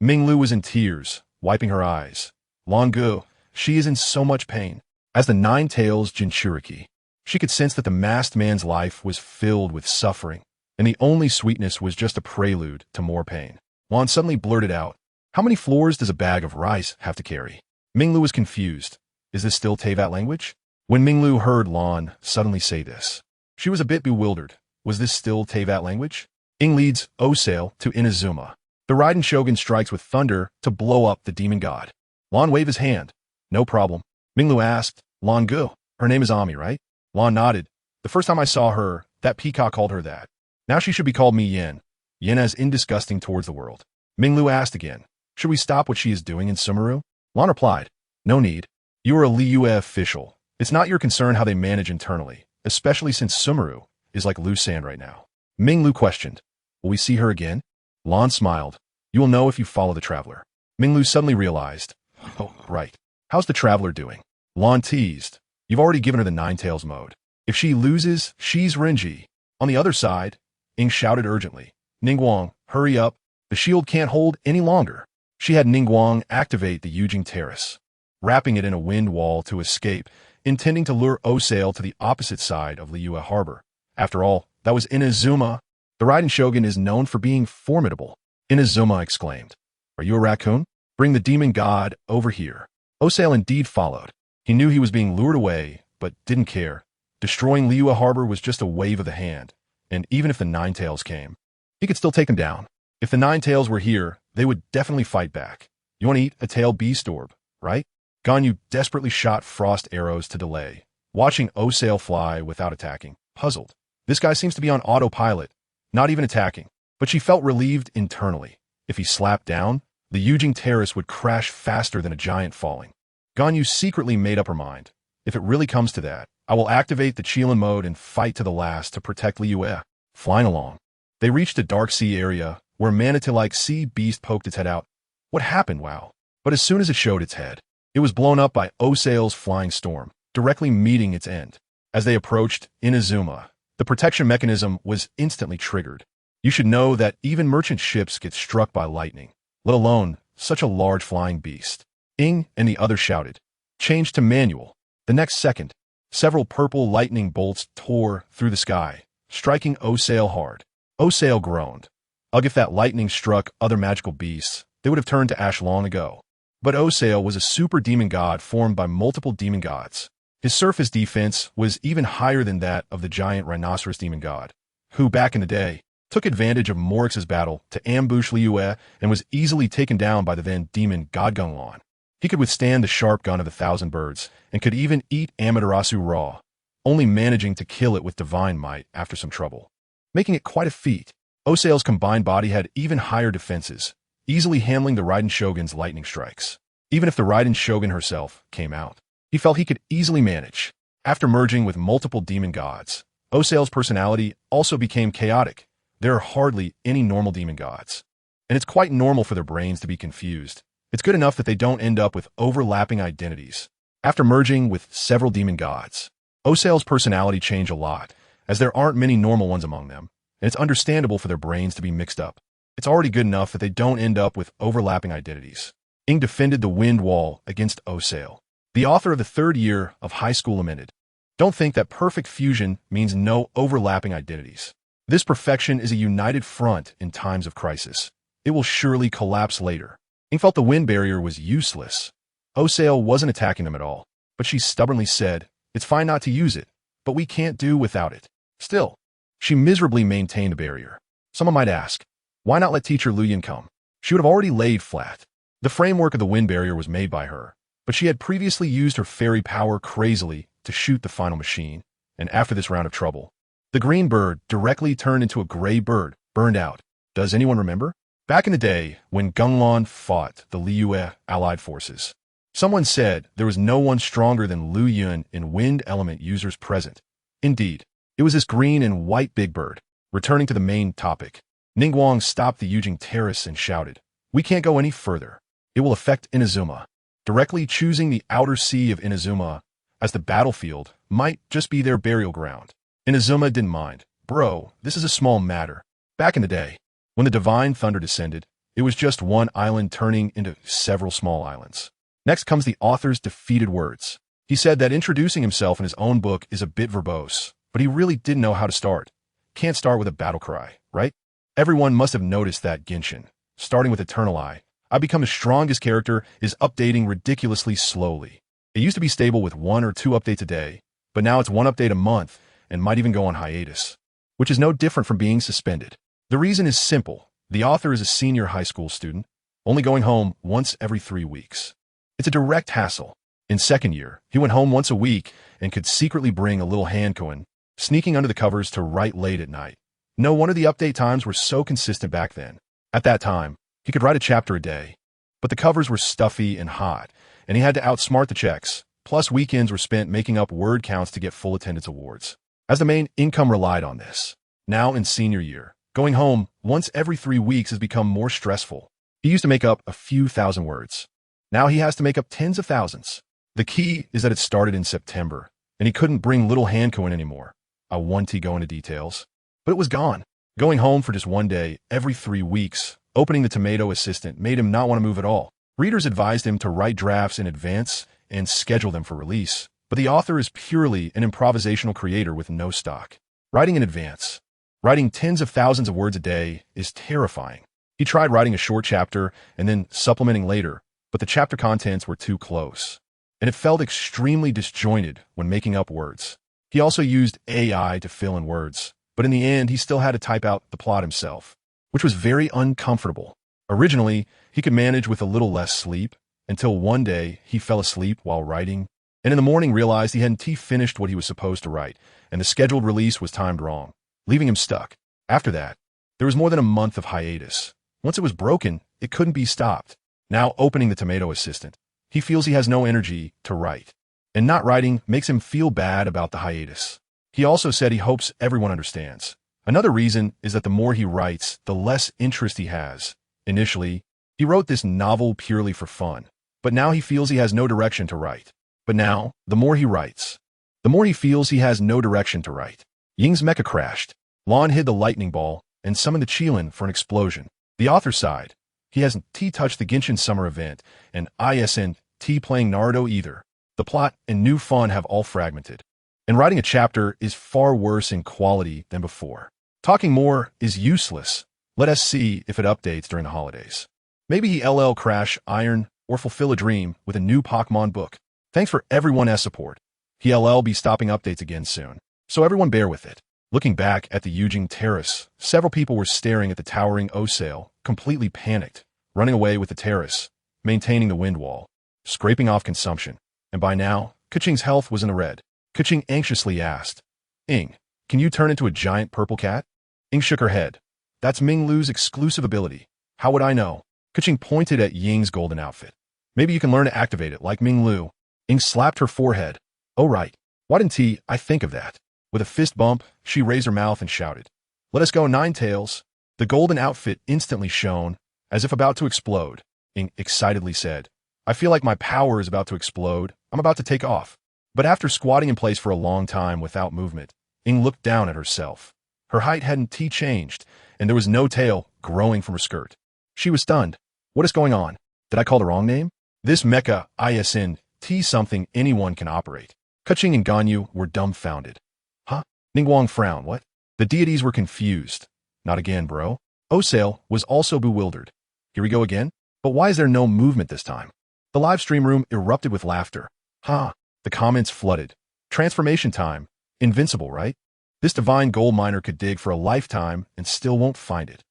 Minglu was in tears, wiping her eyes. Lan Gu, she is in so much pain. As the Nine Tails Jinchuriki, she could sense that the masked man's life was filled with suffering, and the only sweetness was just a prelude to more pain. Lan suddenly blurted out, how many floors does a bag of rice have to carry? Minglu was confused. Is this still Teyvat language? When Minglu heard Lan suddenly say this, she was a bit bewildered. Was this still Teyvat language? Ing leads Osael to Inazuma. The Raiden Shogun strikes with thunder to blow up the demon god. Lan waved his hand. No problem. Minglu asked, Lan Gu, her name is Ami, right? Lan nodded. The first time I saw her, that peacock called her that. Now she should be called me Yen. Yen as indisgusting towards the world. Minglu asked again, should we stop what she is doing in Sumeru? Lan replied, no need. You are a Liyue official. It's not your concern how they manage internally, especially since Sumeru is like loose sand right now. Minglu questioned, will we see her again? Lan smiled. You will know if you follow the traveler. Minglu suddenly realized, oh, right. How's the traveler doing? Lan teased, you've already given her the Nine Tails mode. If she loses, she's Renji. On the other side, Ing shouted urgently, Ningguang, hurry up. The shield can't hold any longer. She had Ningguang activate the Yujing Terrace, wrapping it in a wind wall to escape, intending to lure Osael to the opposite side of Liyue Harbor. After all, that was Inazuma. The Raiden Shogun is known for being formidable. Inazuma exclaimed, are you a raccoon? Bring the demon god over here. Osael indeed followed. He knew he was being lured away, but didn't care. Destroying Liyue Harbor was just a wave of the hand, and even if the Nine Tails came, he could still take them down. If the Nine Tails were here, they would definitely fight back. You want to eat a tail beast orb, right? Ganyu desperately shot frost arrows to delay, watching Osael fly without attacking, puzzled. This guy seems to be on autopilot, not even attacking. But she felt relieved internally. If he slapped down, the Yujing Terrace would crash faster than a giant falling. Ganyu secretly made up her mind. If it really comes to that, I will activate the Qilin mode and fight to the last to protect Liyue. Flying along, they reached a dark sea area where a manatee-like sea beast poked its head out. What happened, wow? But as soon as it showed its head, it was blown up by Osael's flying storm, directly meeting its end. As they approached Inazuma, the protection mechanism was instantly triggered. You should know that even merchant ships get struck by lightning, let alone such a large flying beast. Ing and the others shouted, change to manual. The next second, several purple lightning bolts tore through the sky, striking Osael hard. Osael groaned. Ugh, if that lightning struck other magical beasts, they would have turned to ash long ago. But Osael was a super demon god formed by multiple demon gods. His surface defense was even higher than that of the giant rhinoceros demon god, who back in the day took advantage of Morix's battle to ambush Liyue and was easily taken down by the then demon god Gung Lan. He could withstand the sharp gun of 1,000 birds and could even eat Amaterasu raw, only managing to kill it with divine might after some trouble, making it quite a feat. Osael's combined body had even higher defenses, easily handling the Raiden Shogun's lightning strikes. Even if the Raiden Shogun herself came out, he felt he could easily manage. After merging with multiple demon gods, Osael's personality also became chaotic. There are hardly any normal demon gods, and it's quite normal for their brains to be confused. It's good enough that they don't end up with overlapping identities. After merging with several demon gods, Osael's personality changed a lot, as there aren't many normal ones among them, and it's understandable for their brains to be mixed up. It's already good enough that they don't end up with overlapping identities. Ing defended the wind wall against Osael. The author of the 3rd year of high school amended, don't think that perfect fusion means no overlapping identities. This perfection is a united front in times of crisis. It will surely collapse later. Ing felt the wind barrier was useless. Osael wasn't attacking them at all, but she stubbornly said, it's fine not to use it, but we can't do without it. Still, she miserably maintained the barrier. Someone might ask, why not let teacher Liyue come? She would have already laid flat. The framework of the wind barrier was made by her, but she had previously used her fairy power crazily to shoot the final machine, and after this round of trouble, the green bird directly turned into a gray bird, burned out. Does anyone remember? Back in the day, when Gung Lan fought the Liyue allied forces, someone said there was no one stronger than Liyue in wind element users present. Indeed, it was this green and white big bird. Returning to the main topic, Ningguang stopped the Yujing terrace and shouted, "We can't go any further. It will affect Inazuma." Directly choosing the outer sea of Inazuma as the battlefield might just be their burial ground. Inazuma didn't mind. Bro, this is a small matter. Back in the day, when the divine thunder descended, it was just one island turning into several small islands. Next comes the author's defeated words. He said that introducing himself in his own book is a bit verbose, but he really didn't know how to start. Can't start with a battle cry, right? Everyone must have noticed that Genshin, starting with EternalEye, I become the strongest character, is updating ridiculously slowly. It used to be stable with 1 or 2 updates a day, but now it's 1 update a month and might even go on hiatus, which is no different from being suspended. The reason is simple. The author is a senior high school student, only going home once every 3 weeks. It's a direct hassle. In second year, he went home once a week and could secretly bring a little hand coin, sneaking under the covers to write late at night. No wonder the update times were so consistent back then. At that time, he could write a chapter a day, but the covers were stuffy and hot, and he had to outsmart the checks, plus weekends were spent making up word counts to get full attendance awards, as the main income relied on this. Now in senior year, going home once every 3 weeks has become more stressful. He used to make up a few thousand words. Now he has to make up tens of thousands. The key is that it started in September, and he couldn't bring little hand coin anymore. I want to go into details, but it was gone. Going home for just 1 day every 3 weeks, opening the tomato assistant made him not want to move at all. Readers advised him to write drafts in advance and schedule them for release, but the author is purely an improvisational creator with no stock. Writing in advance. Writing tens of thousands of words a day is terrifying. He tried writing a short chapter and then supplementing later, but the chapter contents were too close, and it felt extremely disjointed when making up words. He also used AI to fill in words, but in the end he still had to type out the plot himself, which was very uncomfortable. Originally, he could manage with a little less sleep, until one day he fell asleep while writing, and in the morning realized he hadn't finished what he was supposed to write, and the scheduled release was timed wrong, leaving him stuck. After that, there was more than a month of hiatus. Once it was broken, it couldn't be stopped. Now opening the tomato assistant, he feels he has no energy to write, and not writing makes him feel bad about the hiatus. He also said he hopes everyone understands. Another reason is that the more he writes, the less interest he has. Initially, he wrote this novel purely for fun, but now he feels he has no direction to write. But now, the more he writes, the more he feels he has no direction to write. Ying's mecha crashed. Lan hid the lightning ball and summoned the Qilin for an explosion. The author sighed. He hasn't touched the Genshin summer event, and isn't playing Naruto either. The plot and new fun have all fragmented. And writing a chapter is far worse in quality than before. Talking more is useless. Let us see if it updates during the holidays. Maybe he LL crash Iron or fulfill a dream with a new Pokemon book. Thanks for everyone's support. He LL be stopping updates again soon, so everyone bear with it. Looking back at the Yujing terrace, several people were staring at the towering Osail, completely panicked, running away with the terrace, maintaining the wind wall, scraping off consumption, and by now, Keqing's health was in the red. Keqing anxiously asked, "Ing, can you turn into a giant purple cat?" Ing shook her head. "That's Minglu's exclusive ability. How would I know?" Keqing pointed at Ying's golden outfit. "Maybe you can learn to activate it like Minglu." Ing slapped her forehead. "Oh right, why didn't I think of that?" With a fist bump, she raised her mouth and shouted, "Let us go, Ninetales." The golden outfit instantly shone, as if about to explode. Ing excitedly said, "I feel like my power is about to explode. I'm about to take off." But after squatting in place for a long time without movement, Ing looked down at herself. Her height hadn't changed, and there was no tail growing from her skirt. She was stunned. What is going on? Did I call the wrong name? This mecha isn't something anyone can operate. Keqing and Ganyu were dumbfounded. Huh? Ningguang frowned. What? The deities were confused. Not again, bro. Osail was also bewildered. Here we go again? But why is there no movement this time? The live stream room erupted with laughter. Huh? The comments flooded. Transformation time. Invincible, right? This divine gold miner could dig for a lifetime and still won't find it.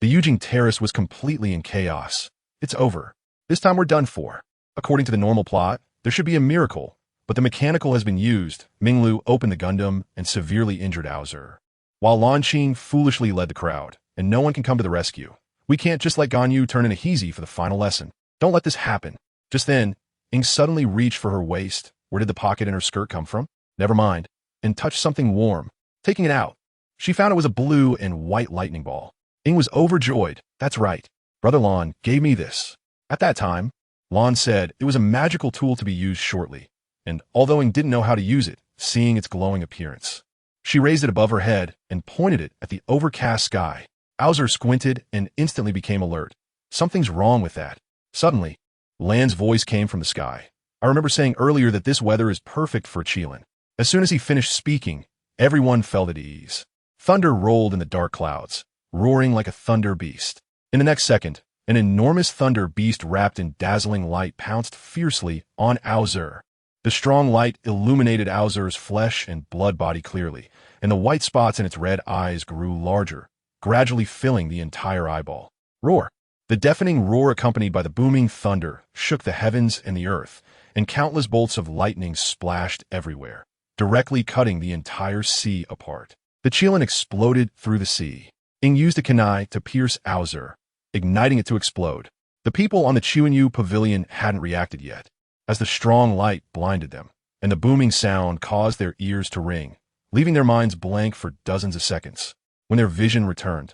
The Yujing Terrace was completely in chaos. It's over. This time we're done for. According to the normal plot, there should be a miracle, but the mechanical has been used. Minglu opened the Gundam and severely injured Aozer, while Lan Qing foolishly led the crowd, and no one can come to the rescue. We can't just let Ganyu turn into Heezy for the final lesson. Don't let this happen. Just then, Ing suddenly reached for her waist. Where did the pocket in her skirt come from? Never mind. And touched something warm. Taking it out, she found it was a blue and white lightning ball. Ing was overjoyed. That's right. Brother Lan gave me this. At that time, Lan said it was a magical tool to be used shortly, and although Ing didn't know how to use it, seeing its glowing appearance, she raised it above her head and pointed it at the overcast sky. Aozer squinted and instantly became alert. Something's wrong with that. Suddenly, Lan's voice came from the sky. I remember saying earlier that this weather is perfect for Qilin. As soon as he finished speaking, everyone felt at ease. Thunder rolled in the dark clouds, roaring like a thunder beast. In the next second, an enormous thunder beast wrapped in dazzling light pounced fiercely on Aozer. The strong light illuminated Aozer's flesh and blood body clearly, and the white spots in its red eyes grew larger, gradually filling the entire eyeball. Roar! The deafening roar accompanied by the booming thunder shook the heavens and the earth, and countless bolts of lightning splashed everywhere, directly cutting the entire sea apart. The Qilin exploded through the sea. Ing used a kunai to pierce Aozer, igniting it to explode. The people on the Chuanyu pavilion hadn't reacted yet, as the strong light blinded them, and the booming sound caused their ears to ring, leaving their minds blank for dozens of seconds. When their vision returned,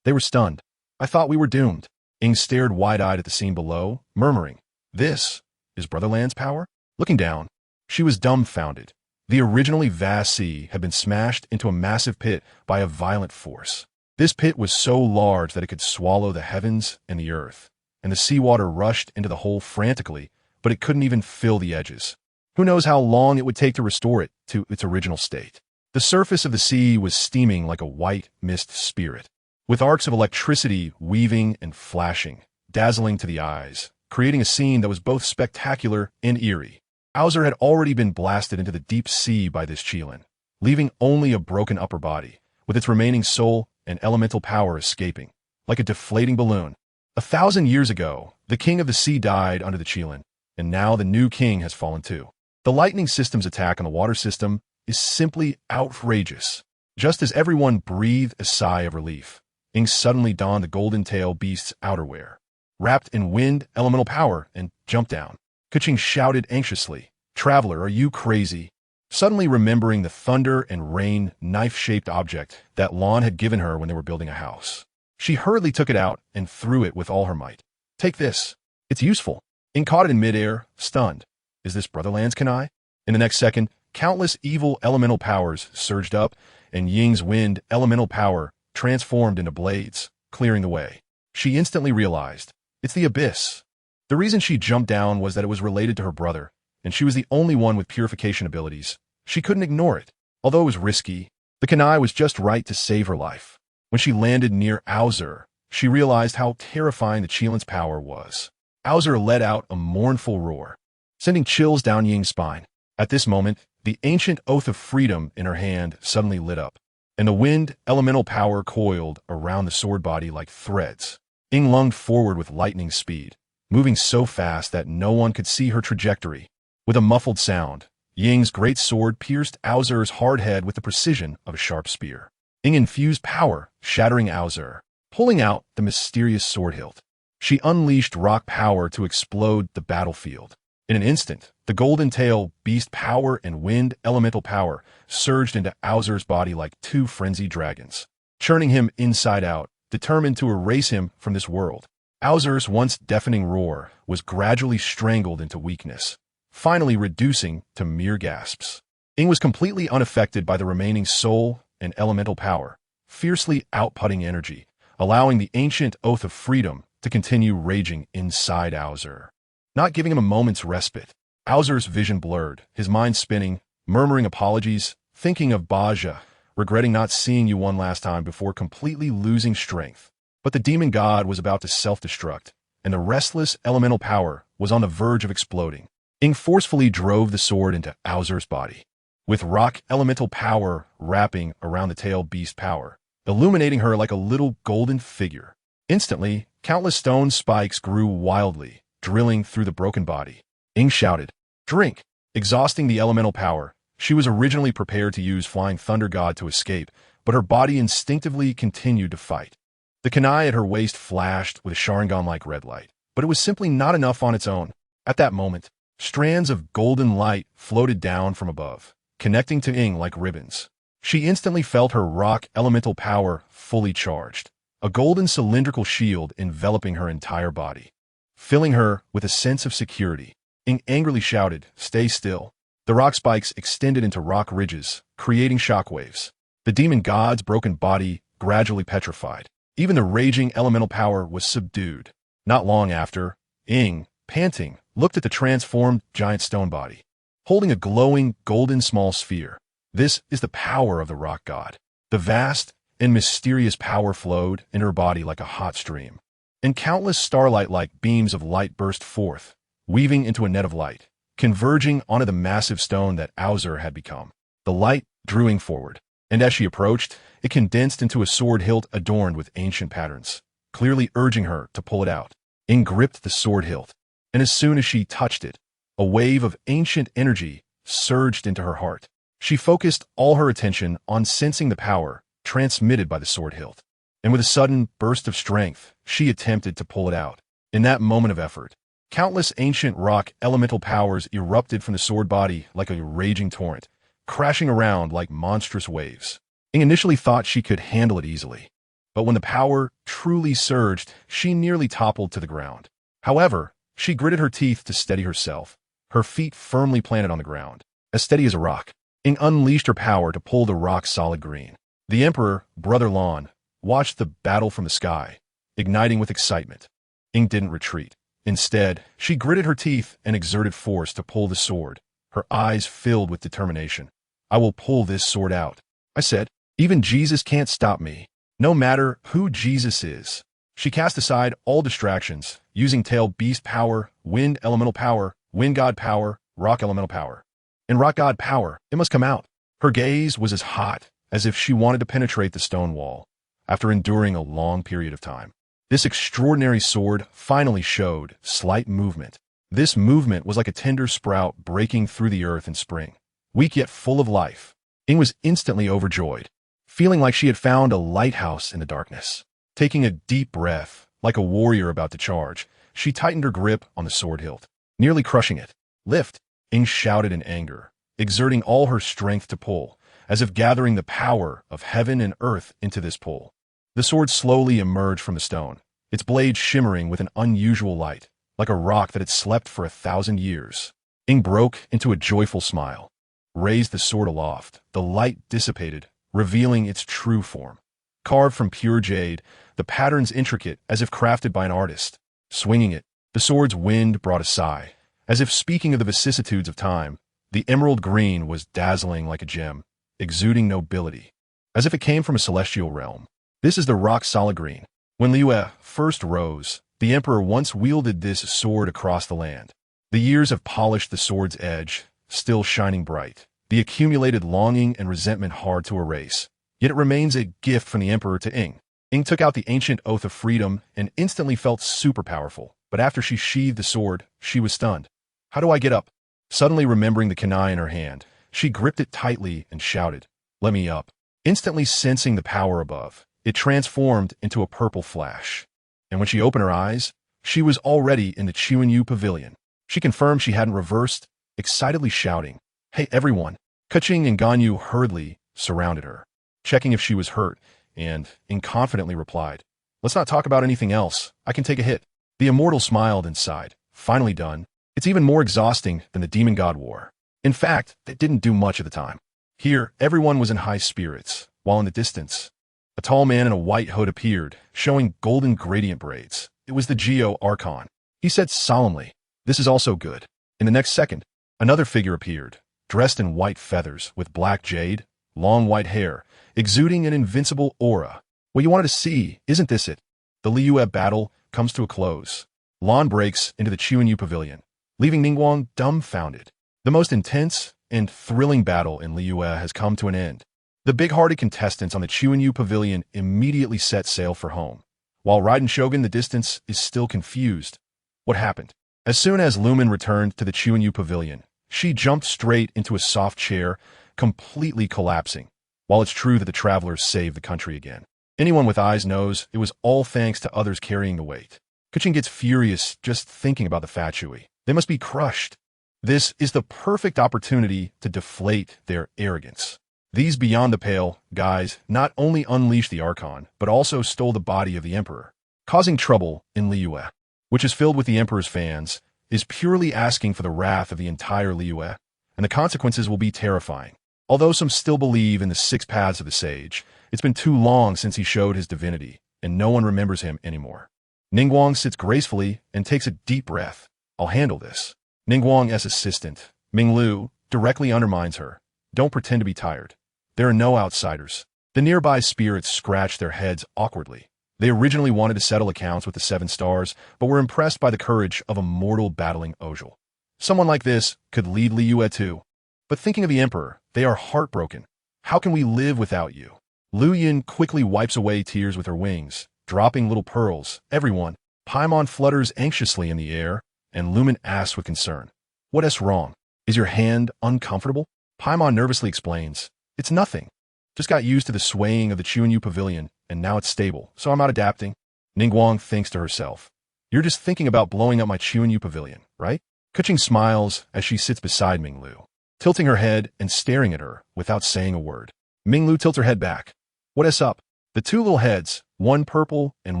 they were stunned. I thought we were doomed. Ing stared wide-eyed at the scene below, murmuring, "This is Brother Lan's power?" Looking down, she was dumbfounded. The originally vast sea had been smashed into a massive pit by a violent force. This pit was so large that it could swallow the heavens and the earth, and the seawater rushed into the hole frantically, but it couldn't even fill the edges. Who knows how long it would take to restore it to its original state. The surface of the sea was steaming like a white mist spirit, with arcs of electricity weaving and flashing, dazzling to the eyes, creating a scene that was both spectacular and eerie. Aozer had already been blasted into the deep sea by this Qilin, leaving only a broken upper body, with its remaining soul and elemental power escaping, like a deflating balloon. 1,000 years ago, the king of the sea died under the Qilin, and now the new king has fallen too. The lightning system's attack on the water system is simply outrageous. Just as everyone breathed a sigh of relief, Ing suddenly donned the golden tail beast's outerwear, wrapped in wind elemental power, and jumped down. Keqing shouted anxiously, "Traveler, are you crazy?" Suddenly remembering the thunder and rain knife-shaped object that Lan had given her when they were building a house. She hurriedly took it out and threw it with all her might. "Take this. It's useful." Ing caught it in midair, stunned. Is this Brother Lan's kunai? In the next second, countless evil elemental powers surged up, and Ying's wind elemental power transformed into blades, clearing the way. She instantly realized, it's the abyss. The reason she jumped down was that it was related to her brother, and she was the only one with purification abilities. She couldn't ignore it. Although it was risky, the kunai was just right to save her life. When she landed near Aozer, she realized how terrifying the Qilin's power was. Aozer let out a mournful roar, sending chills down Ying's spine. At this moment, the ancient oath of freedom in her hand suddenly lit up, and the wind elemental power coiled around the sword body like threads. Ing lunged forward with lightning speed, moving so fast that no one could see her trajectory. With a muffled sound, Ying's great sword pierced Aozer's hard head with the precision of a sharp spear. Ing infused power, shattering Aozer, pulling out the mysterious sword hilt. She unleashed rock power to explode the battlefield. In an instant, the golden tail beast power and wind elemental power surged into Aozer's body like two frenzied dragons, churning him inside out, determined to erase him from this world. Aozer's once deafening roar was gradually strangled into weakness, finally reducing to mere gasps. Ing was completely unaffected by the remaining soul and elemental power, fiercely outputting energy, allowing the ancient oath of freedom to continue raging inside Aozer, not giving him a moment's respite. Aozer's vision blurred, his mind spinning, murmuring apologies, thinking of Baja, regretting not seeing you one last time before completely losing strength. But the demon god was about to self-destruct, and the restless elemental power was on the verge of exploding. Ing forcefully drove the sword into Aozer's body. with rock elemental power wrapping around the tail beast power, illuminating her like a little golden figure. Instantly, countless stone spikes grew wildly, drilling through the broken body. Ing shouted, "Drink!" Exhausting the elemental power, she was originally prepared to use Flying Thunder God to escape, but her body instinctively continued to fight. The kunai at her waist flashed with a Sharingan-like red light, but it was simply not enough on its own. At that moment, strands of golden light floated down from above, connecting to Ing like ribbons. She instantly felt her rock elemental power fully charged, a golden cylindrical shield enveloping her entire body, filling her with a sense of security. Ing angrily shouted, "Stay still." The rock spikes extended into rock ridges, creating shockwaves. The demon god's broken body gradually petrified. Even the raging elemental power was subdued. Not long after, Ing, panting, looked at the transformed giant stone body, holding a glowing golden small sphere. This is the power of the rock god. The vast and mysterious power flowed in her body like a hot stream, and countless starlight-like beams of light burst forth, weaving into a net of light, converging onto the massive stone that Auser had become. The light drew Ing forward, and as she approached, it condensed into a sword hilt adorned with ancient patterns, clearly urging her to pull it out. Ing gripped the sword hilt, and as soon as she touched it, a wave of ancient energy surged into her heart. She focused all her attention on sensing the power transmitted by the sword hilt, and with a sudden burst of strength, she attempted to pull it out. In that moment of effort, countless ancient rock elemental powers erupted from the sword body like a raging torrent, crashing around like monstrous waves. Ing initially thought she could handle it easily, but when the power truly surged, she nearly toppled to the ground. However, she gritted her teeth to steady herself, her feet firmly planted on the ground, as steady as a rock. Ing unleashed her power to pull the rock solid green. The Emperor, Brother Lan, watched the battle from the sky, igniting with excitement. Ing didn't retreat. Instead, she gritted her teeth and exerted force to pull the sword, her eyes filled with determination. "I will pull this sword out," I said. "Even Jesus can't stop me, no matter who Jesus is." She cast aside all distractions, using tail beast power, wind elemental power, wind god power, rock elemental power, and rock god power. It must come out. Her gaze was as hot as if she wanted to penetrate the stone wall. After enduring a long period of time, this extraordinary sword finally showed slight movement. This movement was like a tender sprout breaking through the earth in spring, weak yet full of life. Ing was instantly overjoyed, feeling like she had found a lighthouse in the darkness. Taking a deep breath, like a warrior about to charge, she tightened her grip on the sword hilt, nearly crushing it. "Lift!" Ing shouted in anger, exerting all her strength to pull, as if gathering the power of heaven and earth into this pull. The sword slowly emerged from the stone, its blade shimmering with an unusual light, like a rock that had slept for 1,000 years. Ing broke into a joyful smile, raised the sword aloft. The light dissipated, revealing its true form. Carved from pure jade, the patterns intricate as if crafted by an artist. Swinging it, the sword's wind brought a sigh, as if speaking of the vicissitudes of time. The emerald green was dazzling like a gem, exuding nobility, as if it came from a celestial realm. This is the rock solid green. When Liyue first rose, the emperor once wielded this sword across the land. The years have polished the sword's edge, still shining bright, the accumulated longing and resentment hard to erase. Yet it remains a gift from the emperor to Ing. Ing took out the ancient oath of freedom and instantly felt super powerful, but after she sheathed the sword, she was stunned. "How do I get up?" Suddenly remembering the kunai in her hand, she gripped it tightly and shouted, "Let me up." Instantly sensing the power above, it transformed into a purple flash. And when she opened her eyes, she was already in the Chuanyu Pavilion. She confirmed she hadn't reversed, excitedly shouting, "Hey everyone!" Keqing and Ganyu hurriedly surrounded her, checking if she was hurt, and Ing confidently replied, "Let's not talk about anything else. I can take a hit." The immortal smiled and sighed. "Finally done. It's even more exhausting than the Demon God War." In fact, they didn't do much at the time. Here, everyone was in high spirits, while in the distance, a tall man in a white hood appeared, showing golden gradient braids. It was the Geo Archon. He said solemnly, "This is also good." In the next second, another figure appeared, dressed in white feathers with black jade, long white hair, exuding an invincible aura. "What you wanted to see, isn't this it?" The Liyue battle comes to a close. Lan breaks into the Chuanyu Pavilion, leaving Ningguang dumbfounded. The most intense, and thrilling battle in Liyue has come to an end. The big-hearted contestants on the Chuanyu Pavilion immediately set sail for home, while Raiden Shogun the distance is still confused. What happened? As soon as Lumen returned to the Chuanyu Pavilion, she jumped straight into a soft chair, completely collapsing. While it's true that the travelers saved the country again, anyone with eyes knows it was all thanks to others carrying the weight. Keqing gets furious just thinking about the Fatui. They must be crushed. This is the perfect opportunity to deflate their arrogance. These beyond the pale guys not only unleashed the Archon, but also stole the body of the Emperor. Causing trouble in Liyue, which is filled with the Emperor's fans, is purely asking for the wrath of the entire Liyue, and the consequences will be terrifying. Although some still believe in the 6 paths of the sage, it's been too long since he showed his divinity, and no one remembers him anymore. Ningguang sits gracefully and takes a deep breath. I'll handle this. Ningguang's assistant, Minglu, directly undermines her. Don't pretend to be tired. There are no outsiders. The nearby spirits scratch their heads awkwardly. They originally wanted to settle accounts with the 7 stars, but were impressed by the courage of a mortal battling Ojal. Someone like this could lead Liyue too. But thinking of the Emperor, they are heartbroken. How can we live without you? Lu Yin quickly wipes away tears with her wings, dropping little pearls. Everyone. Paimon flutters anxiously in the air, and Lumen asks with concern, "What is wrong? Is your hand uncomfortable?" Paimon nervously explains, "It's nothing. Just got used to the swaying of the Chuanyu Pavilion, and now it's stable, so I'm not adapting." Ningguang thinks to herself, "You're just thinking about blowing up my Chuanyu Pavilion, right?" Keqing smiles as she sits beside Minglu, tilting her head and staring at her without saying a word. Minglu tilts her head back. "What is up?" The 2 little heads, one purple and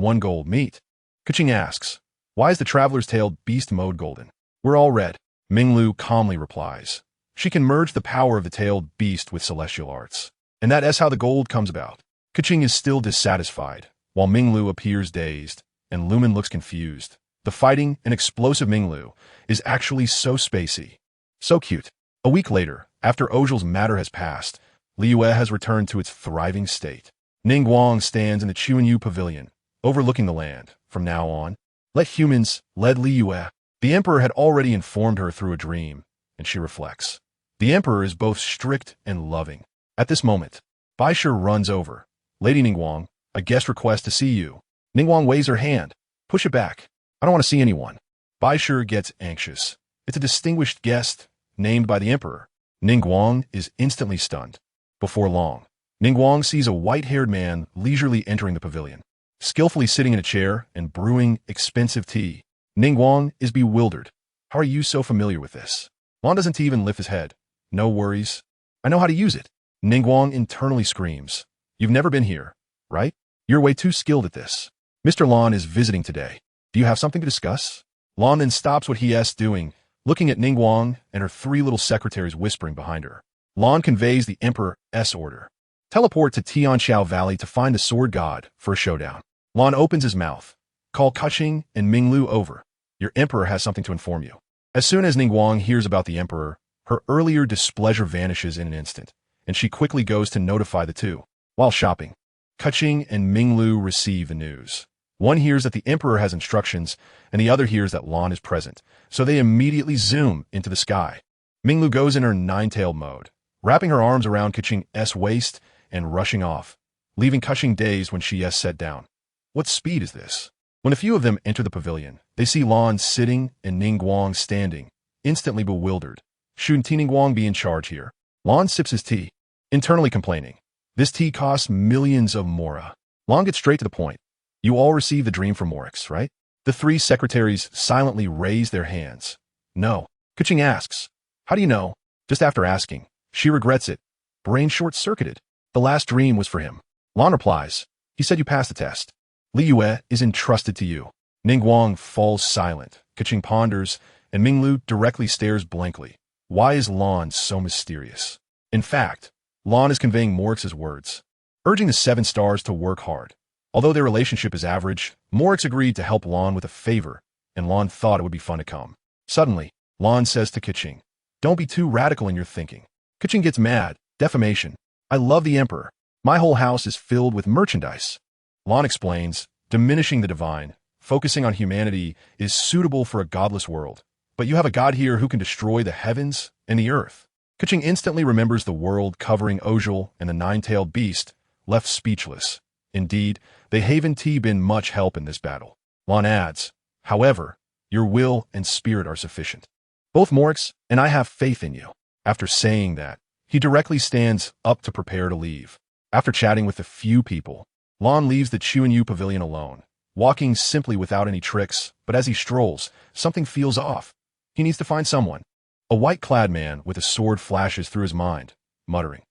one gold, meet. Keqing asks, "Why is the traveler's tail beast mode golden?" "We're all red," Minglu calmly replies. She can merge the power of the tailed beast with celestial arts, and that is how the gold comes about. Keqing is still dissatisfied, while Minglu appears dazed, and Lumen looks confused. The fighting and explosive Minglu is actually so spacey. So cute. A week later, after Ojal's matter has passed, Liyue has returned to its thriving state. Ningguang stands in the Chuanyu Pavilion, overlooking the land. From now on, let humans lead Liyue. The Emperor had already informed her through a dream, and she reflects. The Emperor is both strict and loving. At this moment, Baisha runs over. "Lady Ningguang, a guest requests to see you." Ningguang waves her hand. "Push it back. I don't want to see anyone." Baisha gets anxious. It's a distinguished guest, named by the Emperor. Ningguang is instantly stunned. Before long, Ningguang sees a white-haired man leisurely entering the pavilion, skillfully sitting in a chair and brewing expensive tea. Ningguang is bewildered. "How are you so familiar with this?" Lan doesn't even lift his head. "No worries. I know how to use it." Ningguang internally screams. "You've never been here, right? You're way too skilled at this. Mr. Lan is visiting today. Do you have something to discuss?" Lan then stops what he is doing, looking at Ningguang and her 3 little secretaries whispering behind her. Lan conveys the Emperor's order. Teleport to Tianxiao Valley to find the Sword God for a showdown. Lan opens his mouth. Call Keqing and Minglu over. Your Emperor has something to inform you. As soon as Ningguang hears about the Emperor, her earlier displeasure vanishes in an instant, and she quickly goes to notify the 2. While shopping, Keqing and Minglu receive the news. One hears that the Emperor has instructions, and the other hears that Lan is present, so they immediately zoom into the sky. Minglu goes in her 9-tailed mode, wrapping her arms around Keqing's waist and rushing off, leaving Keqing dazed when she is set down. What speed is this? When a few of them enter the pavilion, they see Lan sitting and Ningguang standing, instantly bewildered. Shouldn't Ningguang be in charge here? Lan sips his tea, internally complaining. This tea costs millions of mora. Lan gets straight to the point. You all received the dream from Oryx, right? The 3 secretaries silently raise their hands. No. Keqing asks, "How do you know?" Just after asking, she regrets it. Brain short-circuited. The last dream was for him. Lan replies, "He said you passed the test. Liyue is entrusted to you." Ningguang falls silent. Keqing ponders, and Minglu directly stares blankly. Why is Lan so mysterious? In fact, Lan is conveying Morix's words, urging the 7 stars to work hard. Although their relationship is average, Morix agreed to help Lan with a favor, and Lan thought it would be fun to come. Suddenly, Lan says to Keqing, "Don't be too radical in your thinking." Keqing gets mad. Defamation. "I love the Emperor. My whole house is filled with merchandise." Lan explains, diminishing the divine, focusing on humanity is suitable for a godless world. But you have a god here who can destroy the heavens and the earth. Keqing instantly remembers the world covering Ojul and the nine-tailed beast, left speechless. Indeed, they haven't been much help in this battle. Lan adds, however, your will and spirit are sufficient. Both Morix and I have faith in you. After saying that, he directly stands up to prepare to leave. After chatting with a few people, Lan leaves the Chuanyu pavilion alone, walking simply without any tricks, but as he strolls, something feels off. He needs to find someone. A white-clad man with a sword flashes through his mind, muttering,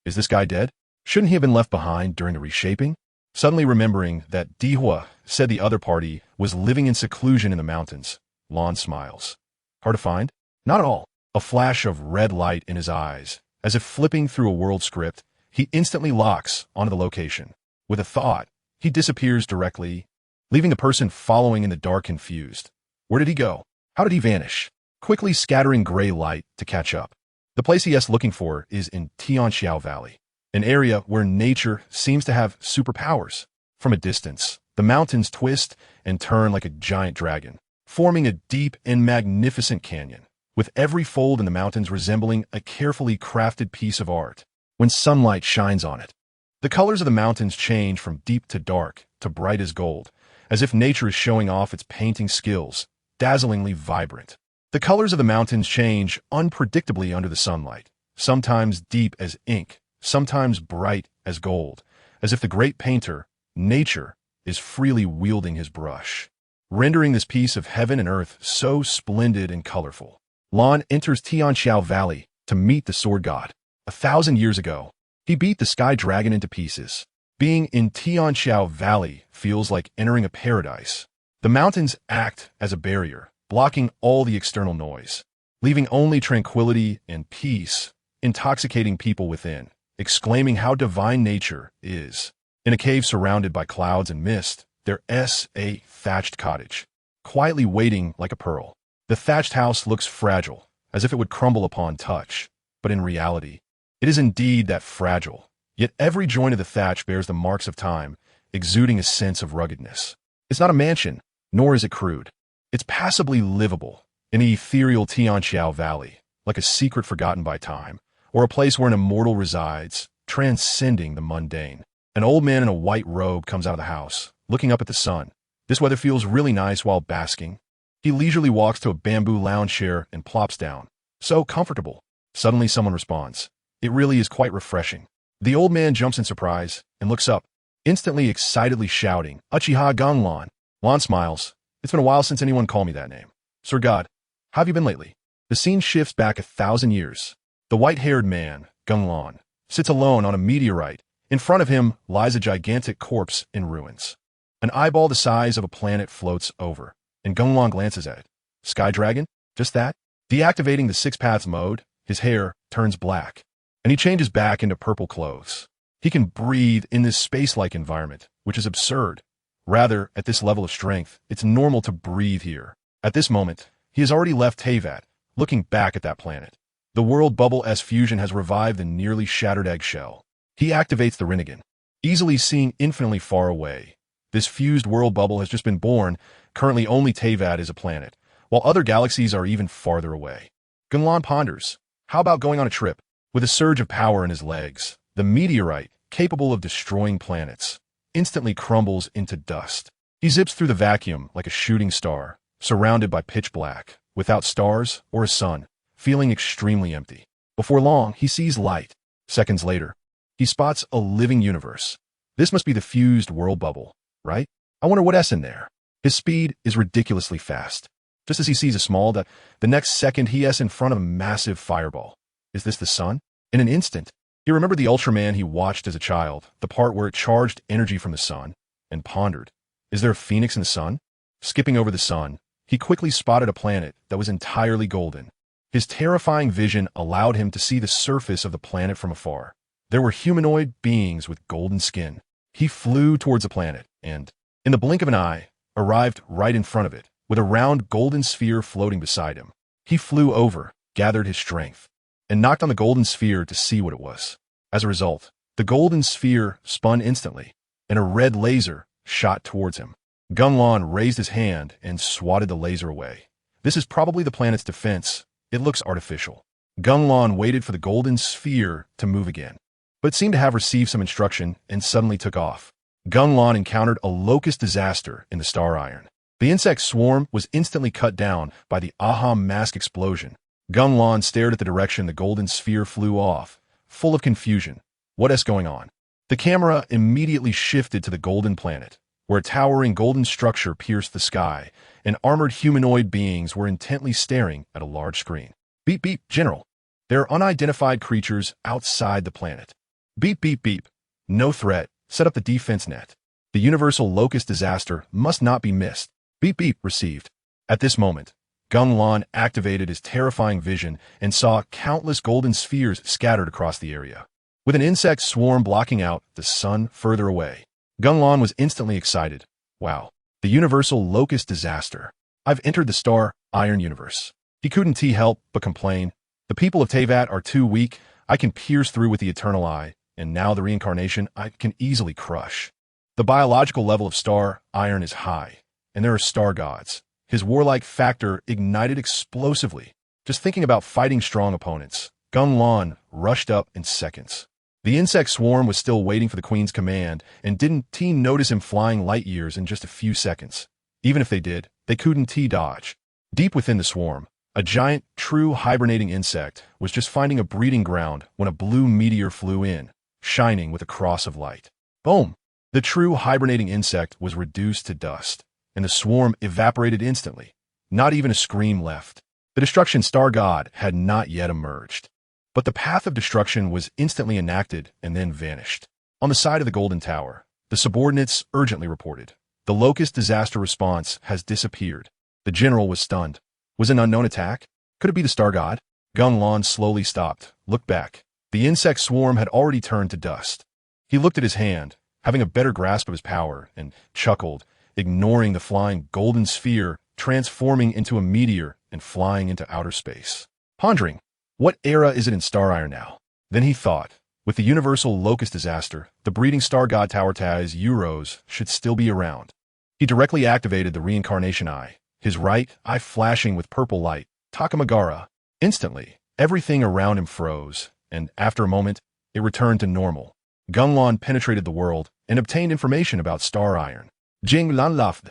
is this guy dead? Shouldn't he have been left behind during the reshaping? Suddenly remembering that Dihua said the other party was living in seclusion in the mountains, Lan smiles. Hard to find? Not at all. A flash of red light in his eyes, as if flipping through a world script, he instantly locks onto the location. With a thought, he disappears directly, leaving the person following in the dark confused. Where did he go? How did he vanish? Quickly scattering gray light to catch up. The place he is looking for is in Tianxiao Valley, an area where nature seems to have superpowers. From a distance, the mountains twist and turn like a giant dragon, forming a deep and magnificent canyon, with every fold in the mountains resembling a carefully crafted piece of art. When sunlight shines on it, the colors of the mountains change from deep to dark to bright as gold, as if nature is showing off its painting skills, dazzlingly vibrant. The colors of the mountains change unpredictably under the sunlight, sometimes deep as ink, sometimes bright as gold, as if the great painter, nature, is freely wielding his brush, rendering this piece of heaven and earth so splendid and colorful. Lan enters Tianxiao Valley to meet the sword god. 1,000 years ago, he beat the sky dragon into pieces. Being in Tianxiao Valley feels like entering a paradise. The mountains act as a barrier, blocking all the external noise, leaving only tranquility and peace, intoxicating people within, exclaiming how divine nature is. In a cave surrounded by clouds and mist, there's a thatched cottage, quietly waiting like a pearl. The thatched house looks fragile, as if it would crumble upon touch, but in reality, it is indeed that fragile. Yet every joint of the thatch bears the marks of time, exuding a sense of ruggedness. It's not a mansion, nor is it crude. It's passably livable, in the ethereal Tianxiao Valley, like a secret forgotten by time, or a place where an immortal resides, transcending the mundane. An old man in a white robe comes out of the house, looking up at the sun. This weather feels really nice while basking. He leisurely walks to a bamboo lounge chair and plops down. So comfortable. Suddenly someone responds. It really is quite refreshing. The old man jumps in surprise and looks up, instantly excitedly shouting, Uchiha Gung Lan. Lan smiles. It's been a while since anyone called me that name. Sir God, how have you been lately? The scene shifts back 1,000 years. The white-haired man, Gung Lan, sits alone on a meteorite. In front of him lies a gigantic corpse in ruins. An eyeball the size of a planet floats over, and Gung Lan glances at it. Sky Dragon? Just that? Deactivating the Six Paths mode, his hair turns black, and he changes back into purple clothes. He can breathe in this space-like environment, which is absurd. Rather, at this level of strength, it's normal to breathe here. At this moment, he has already left Teyvat, looking back at that planet. The world bubble-S fusion has revived the nearly shattered eggshell. He activates the Rinnegan, easily seeing infinitely far away. This fused world bubble has just been born. Currently only Teyvat is a planet, while other galaxies are even farther away. Gung Lan ponders. How about going on a trip? With a surge of power in his legs, the meteorite, capable of destroying planets, instantly crumbles into dust. He zips through the vacuum like a shooting star, surrounded by pitch black, without stars or a sun, feeling extremely empty. Before long, he sees light. Seconds later, he spots a living universe. This must be the fused world bubble, right? I wonder what's in there. His speed is ridiculously fast. Just as he sees a small dot, the next second he is in front of a massive fireball. Is this the sun? In an instant, he remembered the Ultraman he watched as a child, the part where it charged energy from the sun, and pondered. Is there a phoenix in the sun? Skipping over the sun, he quickly spotted a planet that was entirely golden. His terrifying vision allowed him to see the surface of the planet from afar. There were humanoid beings with golden skin. He flew towards the planet and, in the blink of an eye, arrived right in front of it, with a round golden sphere floating beside him. He flew over, gathered his strength, and knocked on the golden sphere to see what it was. As a result, the golden sphere spun instantly, and a red laser shot towards him. Gung Lan raised his hand and swatted the laser away. This is probably the planet's defense. It looks artificial. Gung Lan waited for the golden sphere to move again, but seemed to have received some instruction and suddenly took off. Gung Lan encountered a locust disaster in the star iron. The insect swarm was instantly cut down by the Aha mask explosion. Gung Lan stared at the direction the golden sphere flew off, full of confusion. What's going on? The camera immediately shifted to the golden planet, where a towering golden structure pierced the sky, and armored humanoid beings were intently staring at a large screen. Beep beep, General. There are unidentified creatures outside the planet. Beep beep beep. No threat. Set up the defense net. The universal locust disaster must not be missed. Beep beep, received. At this moment, Gung Lan activated his terrifying vision and saw countless golden spheres scattered across the area, with an insect swarm blocking out the sun further away. Gung Lan was instantly excited. Wow, the universal locust disaster. I've entered the star iron universe. He couldn't help but complain. The people of Teyvat are too weak. I can pierce through with the EternalEye, and now the reincarnation I can easily crush. The biological level of star iron is high, and there are star gods. His warlike factor ignited explosively. Just thinking about fighting strong opponents, Gung Lan rushed up in seconds. The insect swarm was still waiting for the Queen's command, and didn't notice him flying light years in just a few seconds. Even if they did, they couldn't dodge. Deep within the swarm, a giant, true hibernating insect was just finding a breeding ground when a blue meteor flew in, shining with a cross of light. Boom! The true hibernating insect was reduced to dust, and the swarm evaporated instantly. Not even a scream left. The destruction star god had not yet emerged. But the path of destruction was instantly enacted and then vanished. On the side of the Golden Tower, the subordinates urgently reported. The locust disaster response has disappeared. The general was stunned. Was an unknown attack? Could it be the star god? Gung Lan slowly stopped, looked back. The insect swarm had already turned to dust. He looked at his hand, having a better grasp of his power, and chuckled, ignoring the flying golden sphere, transforming into a meteor and flying into outer space. Pondering, what era is it in Star Iron now? Then he thought, with the universal locust disaster, the breeding star god Tower Taz Euros should still be around. He directly activated the reincarnation eye, his right eye flashing with purple light. Takamagara. Instantly, everything around him froze, and after a moment, it returned to normal. Gung Lan penetrated the world and obtained information about Star Iron. GengLan's,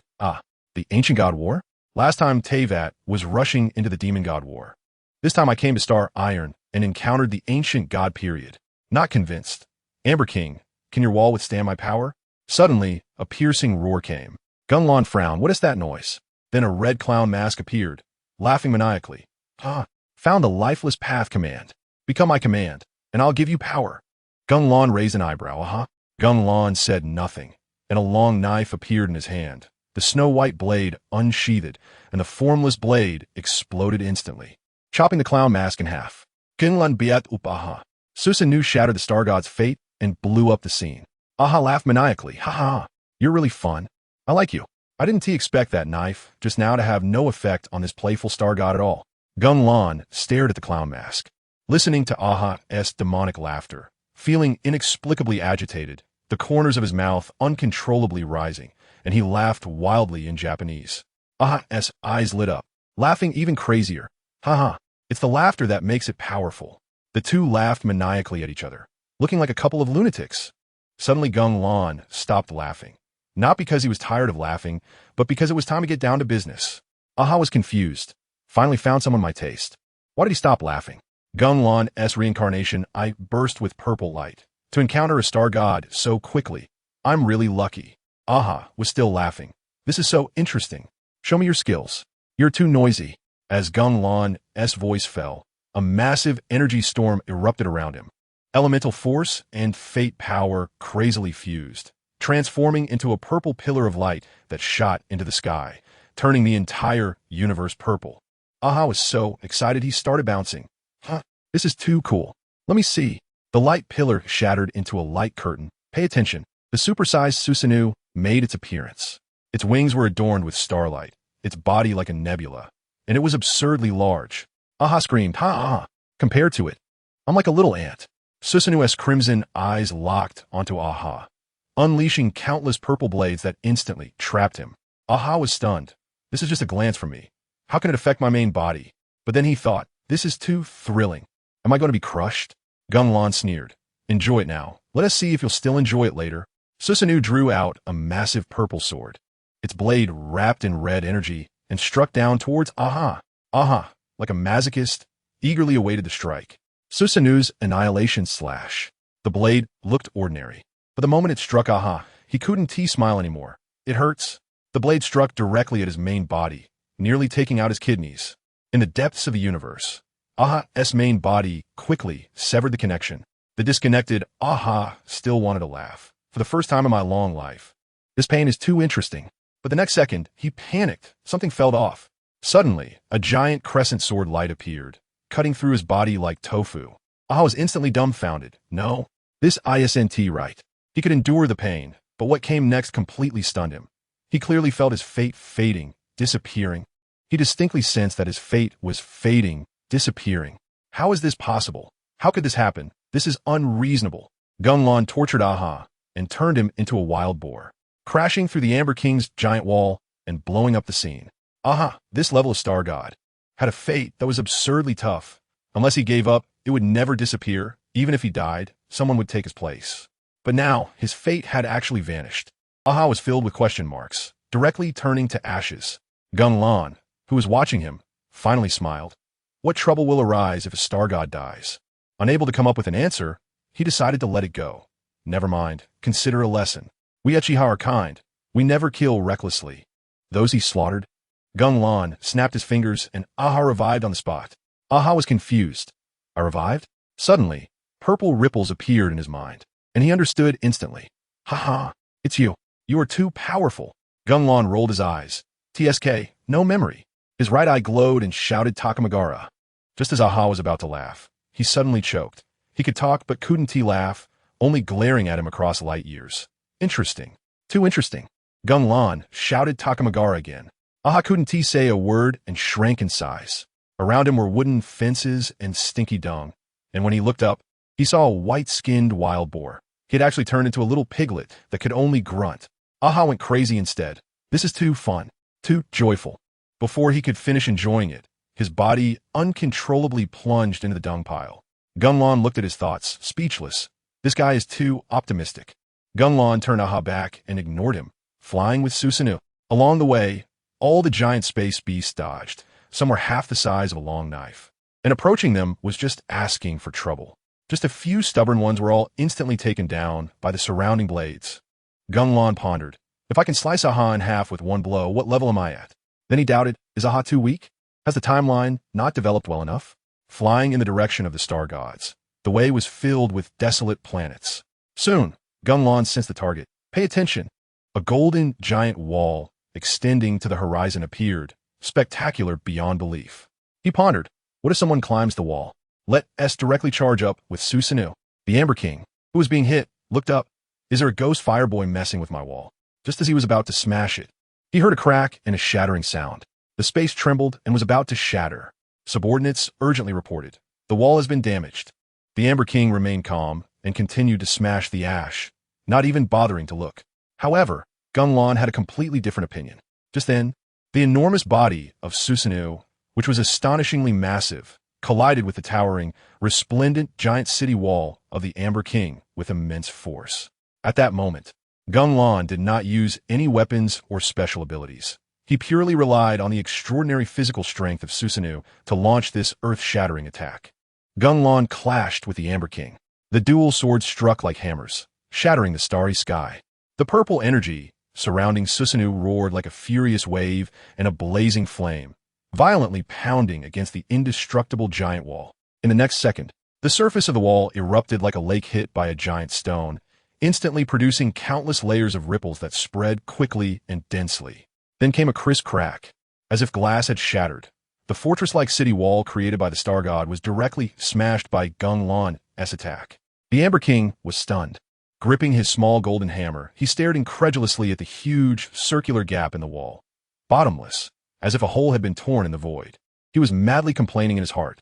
the ancient god war? Last time Teyvat was rushing into the demon god war. This time I came to Star Iron and encountered the ancient god period. Not convinced. Amber King, can your wall withstand my power? Suddenly, a piercing roar came. Gung Lan frowned. What is that noise? Then a red clown mask appeared, laughing maniacally. Found the lifeless path command. Become my command, and I'll give you power. Gung Lan raised an eyebrow. Gung Lan said nothing, and a long knife appeared in his hand. The snow-white blade unsheathed, and the formless blade exploded instantly, chopping the clown mask in half. Gung Biat up. Susanoo shattered the star god's fate and blew up the scene. Laughed maniacally. You're really fun. I like you. I didn't expect that knife just now to have no effect on this playful star god at all. Gung Lan stared at the clown mask, listening to Aha's demonic laughter, feeling inexplicably agitated, the corners of his mouth uncontrollably rising, and he laughed wildly in Japanese. Aha's eyes lit up, laughing even crazier. It's the laughter that makes it powerful. The two laughed maniacally at each other, looking like a couple of lunatics. Suddenly Gung Lan stopped laughing. Not because he was tired of laughing, but because it was time to get down to business. Aha was confused. Finally found someone my taste. Why did he stop laughing? Gung Lan's reincarnation eye burst with purple light. To encounter a star god so quickly. I'm really lucky. Aha was still laughing. This is so interesting. Show me your skills. You're too noisy. As Gung Lan's voice fell, a massive energy storm erupted around him. Elemental force and fate power crazily fused, transforming into a purple pillar of light that shot into the sky, turning the entire universe purple. Aha was so excited he started bouncing. This is too cool. Let me see. The light pillar shattered into a light curtain. Pay attention. The supersized Susanoo made its appearance. Its wings were adorned with starlight, its body like a nebula, and it was absurdly large. Aha screamed, Compared to it, I'm like a little ant. Susanoo's crimson eyes locked onto Aha, unleashing countless purple blades that instantly trapped him. Aha was stunned. This is just a glance from me. How can it affect my main body? But then he thought, this is too thrilling. Am I going to be crushed? Gung Lan sneered. Enjoy it now. Let us see if you'll still enjoy it later. Susanoo drew out a massive purple sword, its blade wrapped in red energy, and struck down towards Aha. Aha, like a masochist, eagerly awaited the strike. Susanoo's annihilation slash. The blade looked ordinary, but the moment it struck Aha, he couldn't smile anymore. It hurts. The blade struck directly at his main body, nearly taking out his kidneys. In the depths of the universe, Aha's main body quickly severed the connection. The disconnected Aha still wanted to laugh. For the first time in my long life. This pain is too interesting. But the next second, he panicked. Something fell off. Suddenly, a giant crescent sword light appeared, cutting through his body like tofu. Aha was instantly dumbfounded. No, this isn't right. He could endure the pain, but what came next completely stunned him. He clearly felt his fate fading, disappearing. He distinctly sensed that his fate was fading, disappearing. How is this possible? How could this happen? This is unreasonable. Gung Lan tortured Aha and turned him into a wild boar, crashing through the Amber King's giant wall and blowing up the scene. Aha, this level of Star God, had a fate that was absurdly tough. Unless he gave up, it would never disappear. Even if he died, someone would take his place. But now, his fate had actually vanished. Aha was filled with question marks, directly turning to ashes. Gung Lan, who was watching him, finally smiled. What trouble will arise if a Star God dies? Unable to come up with an answer, he decided to let it go. Never mind, consider a lesson. We Uchiha are kind. We never kill recklessly. Those he slaughtered? Gung Lan snapped his fingers and Aha revived on the spot. Aha was confused. I revived? Suddenly, purple ripples appeared in his mind, and he understood instantly. Haha, it's you. You are too powerful. Gung Lan rolled his eyes. TSK, no memory. His right eye glowed and shouted Takamagara. Just as Aha was about to laugh, he suddenly choked. He could talk but couldn't laugh, only glaring at him across light years. Interesting. Too interesting. Gung Lan shouted Takamagara again. Aha couldn't say a word and shrank in size. Around him were wooden fences and stinky dung, and when he looked up, he saw a white-skinned wild boar. He had actually turned into a little piglet that could only grunt. Aha went crazy instead. This is too fun, too joyful. Before he could finish enjoying it, his body uncontrollably plunged into the dung pile. Gung Lan looked at his thoughts, speechless. This guy is too optimistic. Gung Lan turned Aha back and ignored him, flying with Susanoo. Along the way, all the giant space beasts dodged. Some were half the size of a long knife. And approaching them was just asking for trouble. Just a few stubborn ones were all instantly taken down by the surrounding blades. Gung Lan pondered. If I can slice Aha in half with one blow, what level am I at? Then he doubted, is Aha too weak? Has the timeline not developed well enough? Flying in the direction of the star gods, the way was filled with desolate planets. Soon, Gung Lan sensed the target. Pay attention. A golden giant wall extending to the horizon appeared, spectacular beyond belief. He pondered, what if someone climbs the wall? Let S directly charge up with Susanoo. The Amber King, who was being hit, looked up. Is there a ghost fireboy messing with my wall? Just as he was about to smash it, he heard a crack and a shattering sound. The space trembled and was about to shatter. Subordinates urgently reported, the wall has been damaged. The Amber King remained calm and continued to smash the ash, not even bothering to look. However, Gung Lan had a completely different opinion. Just then, the enormous body of Susanoo, which was astonishingly massive, collided with the towering, resplendent giant city wall of the Amber King with immense force. At that moment, Gung Lan did not use any weapons or special abilities. He purely relied on the extraordinary physical strength of Susanoo to launch this earth-shattering attack. Gung Lan clashed with the Amber King. The dual swords struck like hammers, shattering the starry sky. The purple energy surrounding Susanoo roared like a furious wave and a blazing flame, violently pounding against the indestructible giant wall. In the next second, the surface of the wall erupted like a lake hit by a giant stone, instantly producing countless layers of ripples that spread quickly and densely. Then came a crisp crack, as if glass had shattered. The fortress-like city wall created by the Star God was directly smashed by Gung Lan's attack. The Amber King was stunned. Gripping his small golden hammer, he stared incredulously at the huge, circular gap in the wall. Bottomless, as if a hole had been torn in the void. He was madly complaining in his heart.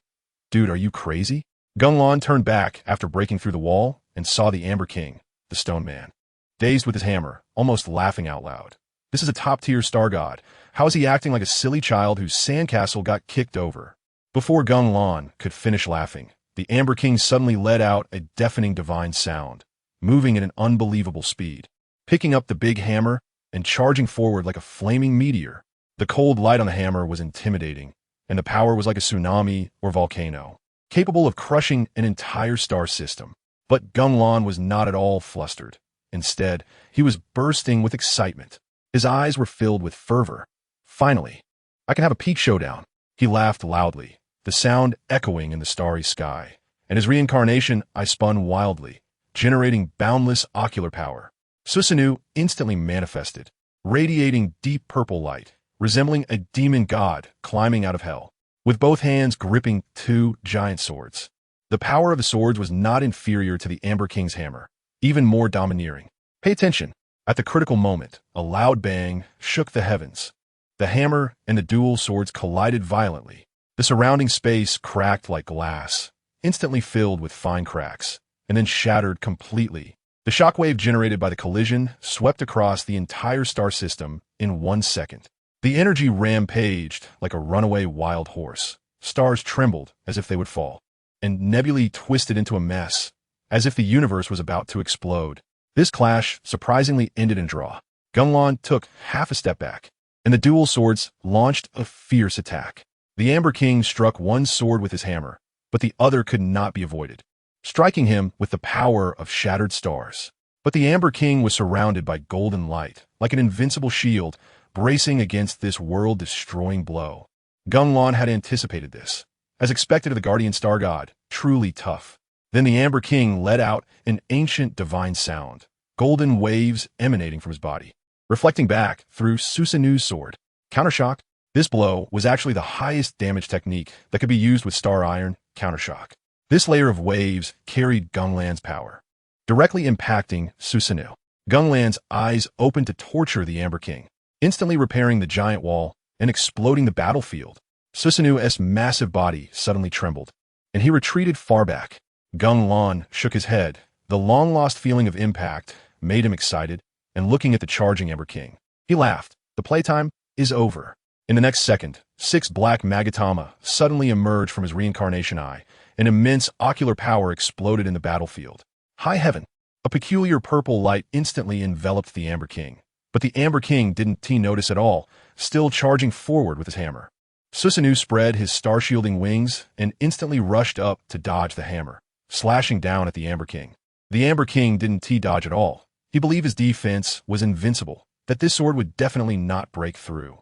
Dude, are you crazy? Gung Lan turned back after breaking through the wall and saw the Amber King, the stone man, dazed with his hammer, almost laughing out loud. This is a top-tier star god. How is he acting like a silly child whose sandcastle got kicked over? Before Gung Lan could finish laughing, the Amber King suddenly let out a deafening divine sound, moving at an unbelievable speed, picking up the big hammer and charging forward like a flaming meteor. The cold light on the hammer was intimidating, and the power was like a tsunami or volcano, capable of crushing an entire star system. But Gung Lan was not at all flustered. Instead, he was bursting with excitement. His eyes were filled with fervor. Finally, I can have a peak showdown. He laughed loudly, the sound echoing in the starry sky. And his reincarnation, I spun wildly, generating boundless ocular power. Susanoo instantly manifested, radiating deep purple light, resembling a demon god climbing out of hell, with both hands gripping two giant swords. The power of the swords was not inferior to the Amber King's hammer, even more domineering. Pay attention. At the critical moment, a loud bang shook the heavens. The hammer and the dual swords collided violently. The surrounding space cracked like glass, instantly filled with fine cracks, and then shattered completely. The shockwave generated by the collision swept across the entire star system in 1 second. The energy rampaged like a runaway wild horse. Stars trembled as if they would fall, and nebulae twisted into a mess, as if the universe was about to explode. This clash surprisingly ended in draw. Gung Lan took half a step back, and the dual swords launched a fierce attack. The Amber King struck one sword with his hammer, but the other could not be avoided, striking him with the power of shattered stars. But the Amber King was surrounded by golden light, like an invincible shield, bracing against this world-destroying blow. Gung Lan had anticipated this, as expected of the guardian star god, truly tough. Then the Amber King let out an ancient divine sound, golden waves emanating from his body, reflecting back through Susanoo's sword. Countershock. This blow was actually the highest damage technique that could be used with Star Iron, Countershock. This layer of waves carried Gung Lan's power, directly impacting Susanoo. Gung Lan's eyes opened to torture the Amber King, instantly repairing the giant wall and exploding the battlefield. Susanoo's massive body suddenly trembled, and he retreated far back. Gung Lan shook his head. The long-lost feeling of impact made him excited, and looking at the charging Amber King, he laughed. The playtime is over. In the next second, 6 black Magatama suddenly emerged from his reincarnation eye. An immense ocular power exploded in the battlefield. High heaven! A peculiar purple light instantly enveloped the Amber King. But the Amber King didn't notice at all, still charging forward with his hammer. Susanoo spread his star-shielding wings and instantly rushed up to dodge the hammer, slashing down at the Amber King. The Amber King didn't dodge at all. He believed his defense was invincible, that this sword would definitely not break through.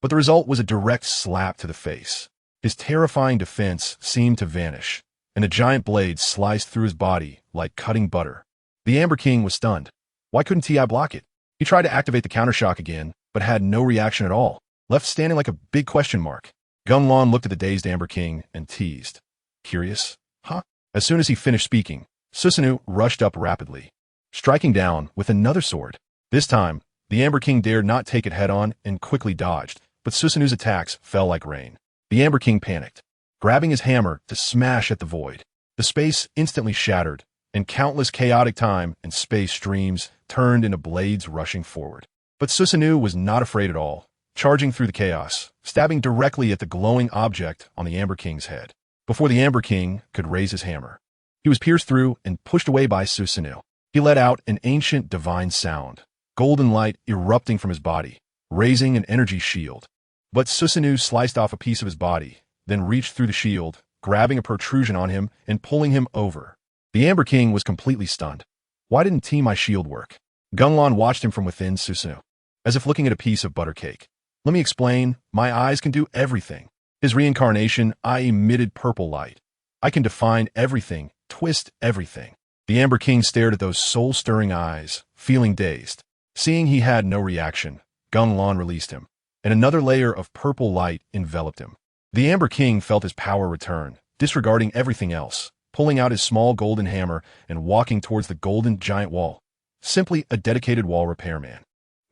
But the result was a direct slap to the face. His terrifying defense seemed to vanish, and the giant blade sliced through his body like cutting butter. The Amber King was stunned. Why couldn't Ti block it? He tried to activate the countershock again, but had no reaction at all, left standing like a big question mark. Gung Lan looked at the dazed Amber King and teased. Curious? Huh? As soon as he finished speaking, Susanoo rushed up rapidly, striking down with another sword. This time, the Amber King dared not take it head-on and quickly dodged, but Susanoo's attacks fell like rain. The Amber King panicked, grabbing his hammer to smash at the void. The space instantly shattered, and countless chaotic time and space streams turned into blades rushing forward. But Susanoo was not afraid at all, charging through the chaos, stabbing directly at the glowing object on the Amber King's head. Before the Amber King could raise his hammer, he was pierced through and pushed away by Susanoo. He let out an ancient divine sound, golden light erupting from his body, raising an energy shield. But Susanoo sliced off a piece of his body, then reached through the shield, grabbing a protrusion on him and pulling him over. The Amber King was completely stunned. Why didn't my shield work? Gung Lan watched him from within Susanoo, as if looking at a piece of butter cake. Let me explain. My eyes can do everything. His reincarnation eye emitted purple light. I can define everything, twist everything. The Amber King stared at those soul-stirring eyes, feeling dazed. Seeing he had no reaction, Gung Lan released him, and another layer of purple light enveloped him. The Amber King felt his power return, disregarding everything else, pulling out his small golden hammer and walking towards the golden giant wall. Simply a dedicated wall repairman.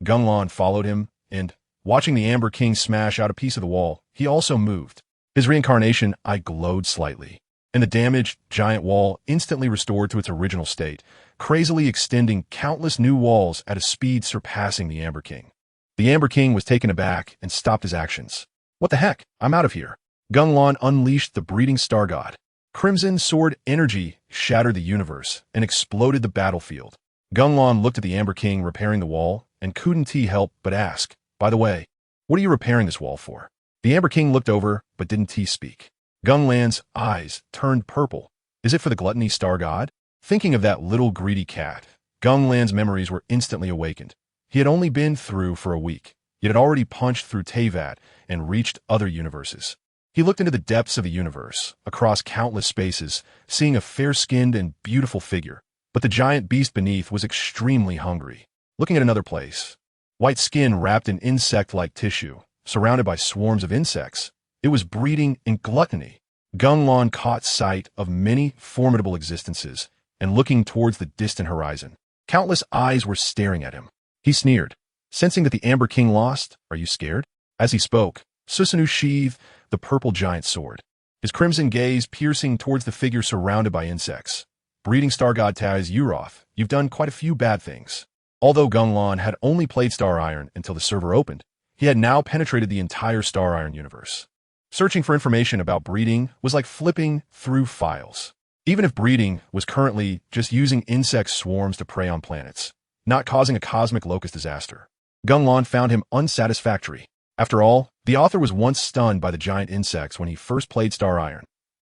Gung Lan followed him, and, watching the Amber King smash out a piece of the wall, he also moved. His reincarnation eye glowed slightly, and the damaged giant wall instantly restored to its original state, crazily extending countless new walls at a speed surpassing the Amber King. The Amber King was taken aback and stopped his actions. What the heck? I'm out of here. Gung Lan unleashed the breeding star god. Crimson sword energy shattered the universe and exploded the battlefield. Gung Lan looked at the Amber King repairing the wall and couldn't help but ask, "By the way, what are you repairing this wall for?" The Amber King looked over but didn't speak. Gung Lan's eyes turned purple. "Is it for the gluttony star god?" Thinking of that little greedy cat, Gung Lan's memories were instantly awakened. He had only been through for a week, yet had already punched through Teyvat and reached other universes. He looked into the depths of the universe, across countless spaces, seeing a fair-skinned and beautiful figure. But the giant beast beneath was extremely hungry. Looking at another place, white skin wrapped in insect-like tissue, surrounded by swarms of insects, it was breeding in gluttony. Gung Lan caught sight of many formidable existences, and looking towards the distant horizon, countless eyes were staring at him. He sneered, sensing that the Amber King lost. "Are you scared?" As he spoke, Susanoo sheathed the purple giant sword, his crimson gaze piercing towards the figure surrounded by insects. "Breeding star god Taz Yuroth, you've done quite a few bad things." Although Gung Lan had only played Star Iron until the server opened, he had now penetrated the entire Star Iron universe. Searching for information about breeding was like flipping through files. Even if breeding was currently just using insect swarms to prey on planets, not causing a cosmic locust disaster, Gung Lan found him unsatisfactory. After all, the author was once stunned by the giant insects when he first played Star Iron.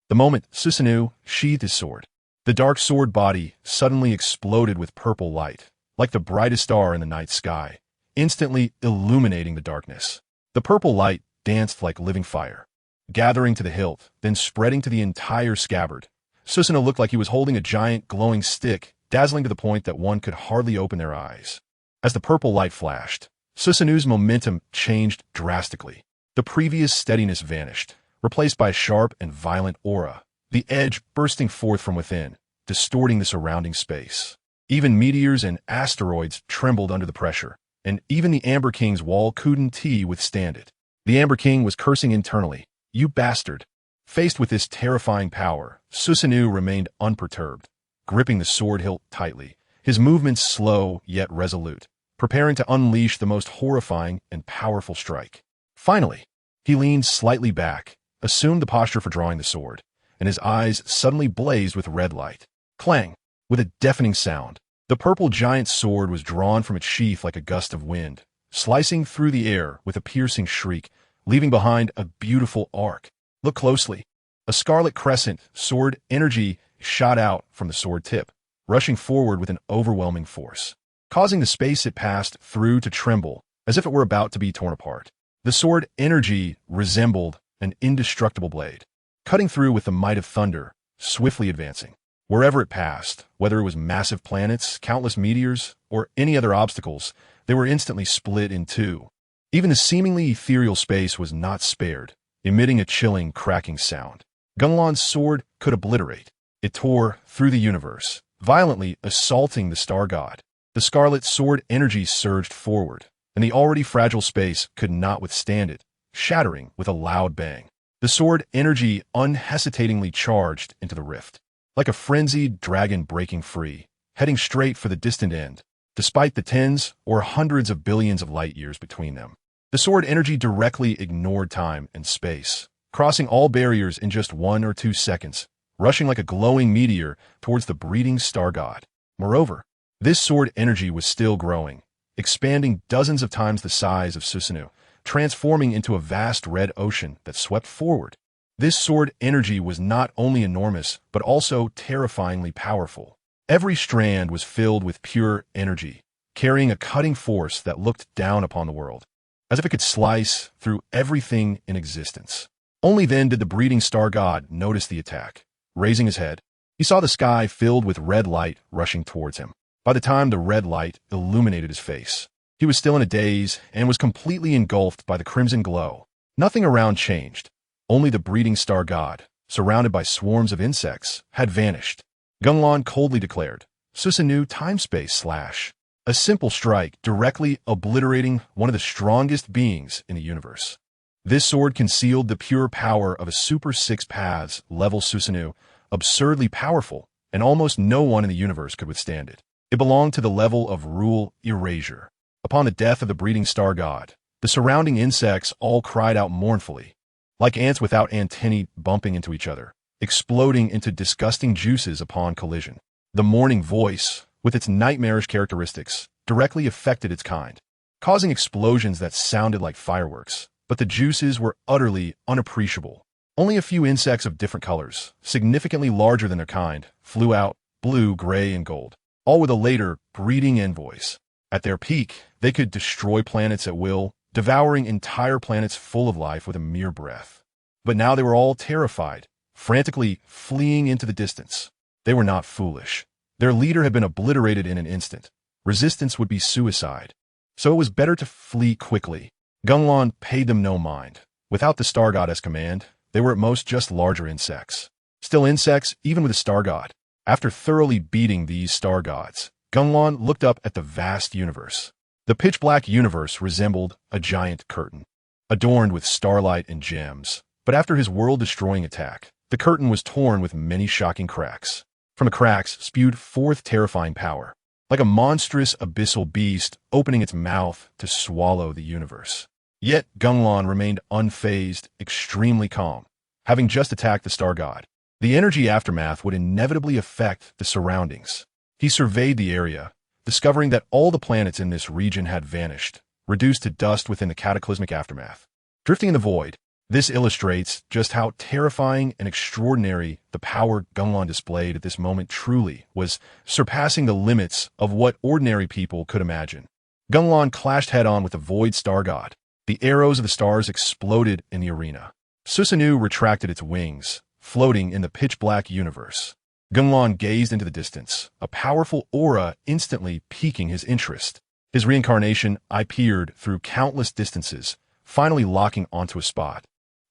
The moment Susanoo sheathed his sword, the dark sword body suddenly exploded with purple light, like the brightest star in the night sky, instantly illuminating the darkness. The purple light danced like living fire, gathering to the hilt, then spreading to the entire scabbard. Susanoo looked like he was holding a giant glowing stick, dazzling to the point that one could hardly open their eyes. As the purple light flashed, Susanoo's momentum changed drastically. The previous steadiness vanished, replaced by a sharp and violent aura, the edge bursting forth from within, distorting the surrounding space. Even meteors and asteroids trembled under the pressure, and even the Amber King's wall couldn't withstand it. The Amber King was cursing internally. "You bastard." Faced with this terrifying power, Susanoo remained unperturbed, gripping the sword hilt tightly, his movements slow yet resolute, preparing to unleash the most horrifying and powerful strike. Finally, he leaned slightly back, assumed the posture for drawing the sword, and his eyes suddenly blazed with red light. Clang! With a deafening sound, the purple giant sword was drawn from its sheath like a gust of wind, slicing through the air with a piercing shriek, leaving behind a beautiful arc. Look closely. A scarlet crescent sword energy shot out from the sword tip, rushing forward with an overwhelming force, causing the space it passed through to tremble as if it were about to be torn apart. The sword energy resembled an indestructible blade, cutting through with the might of thunder, swiftly advancing. Wherever it passed, whether it was massive planets, countless meteors, or any other obstacles, they were instantly split in two. Even the seemingly ethereal space was not spared, emitting a chilling, cracking sound. Gung Lan's sword could obliterate. It tore through the universe, violently assaulting the star god. The scarlet sword energy surged forward, and the already fragile space could not withstand it, shattering with a loud bang. The sword energy unhesitatingly charged into the rift, like a frenzied dragon breaking free, heading straight for the distant end, despite the tens or hundreds of billions of light years between them. The sword energy directly ignored time and space, crossing all barriers in just 1 or 2 seconds, rushing like a glowing meteor towards the breeding star god. Moreover, this sword energy was still growing, expanding dozens of times the size of Susanoo, transforming into a vast red ocean that swept forward. This sword energy was not only enormous, but also terrifyingly powerful. Every strand was filled with pure energy, carrying a cutting force that looked down upon the world, as if it could slice through everything in existence. Only then did the breeding star god notice the attack. Raising his head, he saw the sky filled with red light rushing towards him. By the time the red light illuminated his face, he was still in a daze and was completely engulfed by the crimson glow. Nothing around changed. Only the breeding star god, surrounded by swarms of insects, had vanished. Gung Lan coldly declared, "Susanoo time-space slash." A simple strike directly obliterating one of the strongest beings in the universe. This sword concealed the pure power of a Super 6 Paths level Susanoo, absurdly powerful, and almost no one in the universe could withstand it. It belonged to the level of rule erasure. Upon the death of the breeding star god, the surrounding insects all cried out mournfully, like ants without antennae bumping into each other. exploding into disgusting juices upon collision. The morning voice, with its nightmarish characteristics, directly affected its kind, causing explosions that sounded like fireworks, but the juices were utterly unappreciable. Only a few insects of different colors, significantly larger than their kind, flew out, blue, gray, and gold, all with a later, breeding envoys. At their peak, they could destroy planets at will, devouring entire planets full of life with a mere breath. But now they were all terrified, frantically fleeing into the distance. They were not foolish. Their leader had been obliterated in an instant. Resistance would be suicide. So it was better to flee quickly. Gung Lan paid them no mind. Without the Star God as command, they were at most just larger insects. Still insects, even with a Star God. After thoroughly beating these Star Gods, Gung Lan looked up at the vast universe. The pitch-black universe resembled a giant curtain, adorned with starlight and gems. But after his world-destroying attack, the curtain was torn with many shocking cracks. From the cracks spewed forth terrifying power, like a monstrous abyssal beast opening its mouth to swallow the universe. Yet Gung Lan remained unfazed, extremely calm, having just attacked the Star God. The energy aftermath would inevitably affect the surroundings. He surveyed the area, discovering that all the planets in this region had vanished, reduced to dust within the cataclysmic aftermath. Drifting in the void, this illustrates just how terrifying and extraordinary the power Gung Lan displayed at this moment truly was, surpassing the limits of what ordinary people could imagine. Gung Lan clashed head-on with the Void Star God. The arrows of the stars exploded in the arena. Susanoo retracted its wings, floating in the pitch-black universe. Gung Lan gazed into the distance, a powerful aura instantly piquing his interest. His reincarnation peered through countless distances, finally locking onto a spot.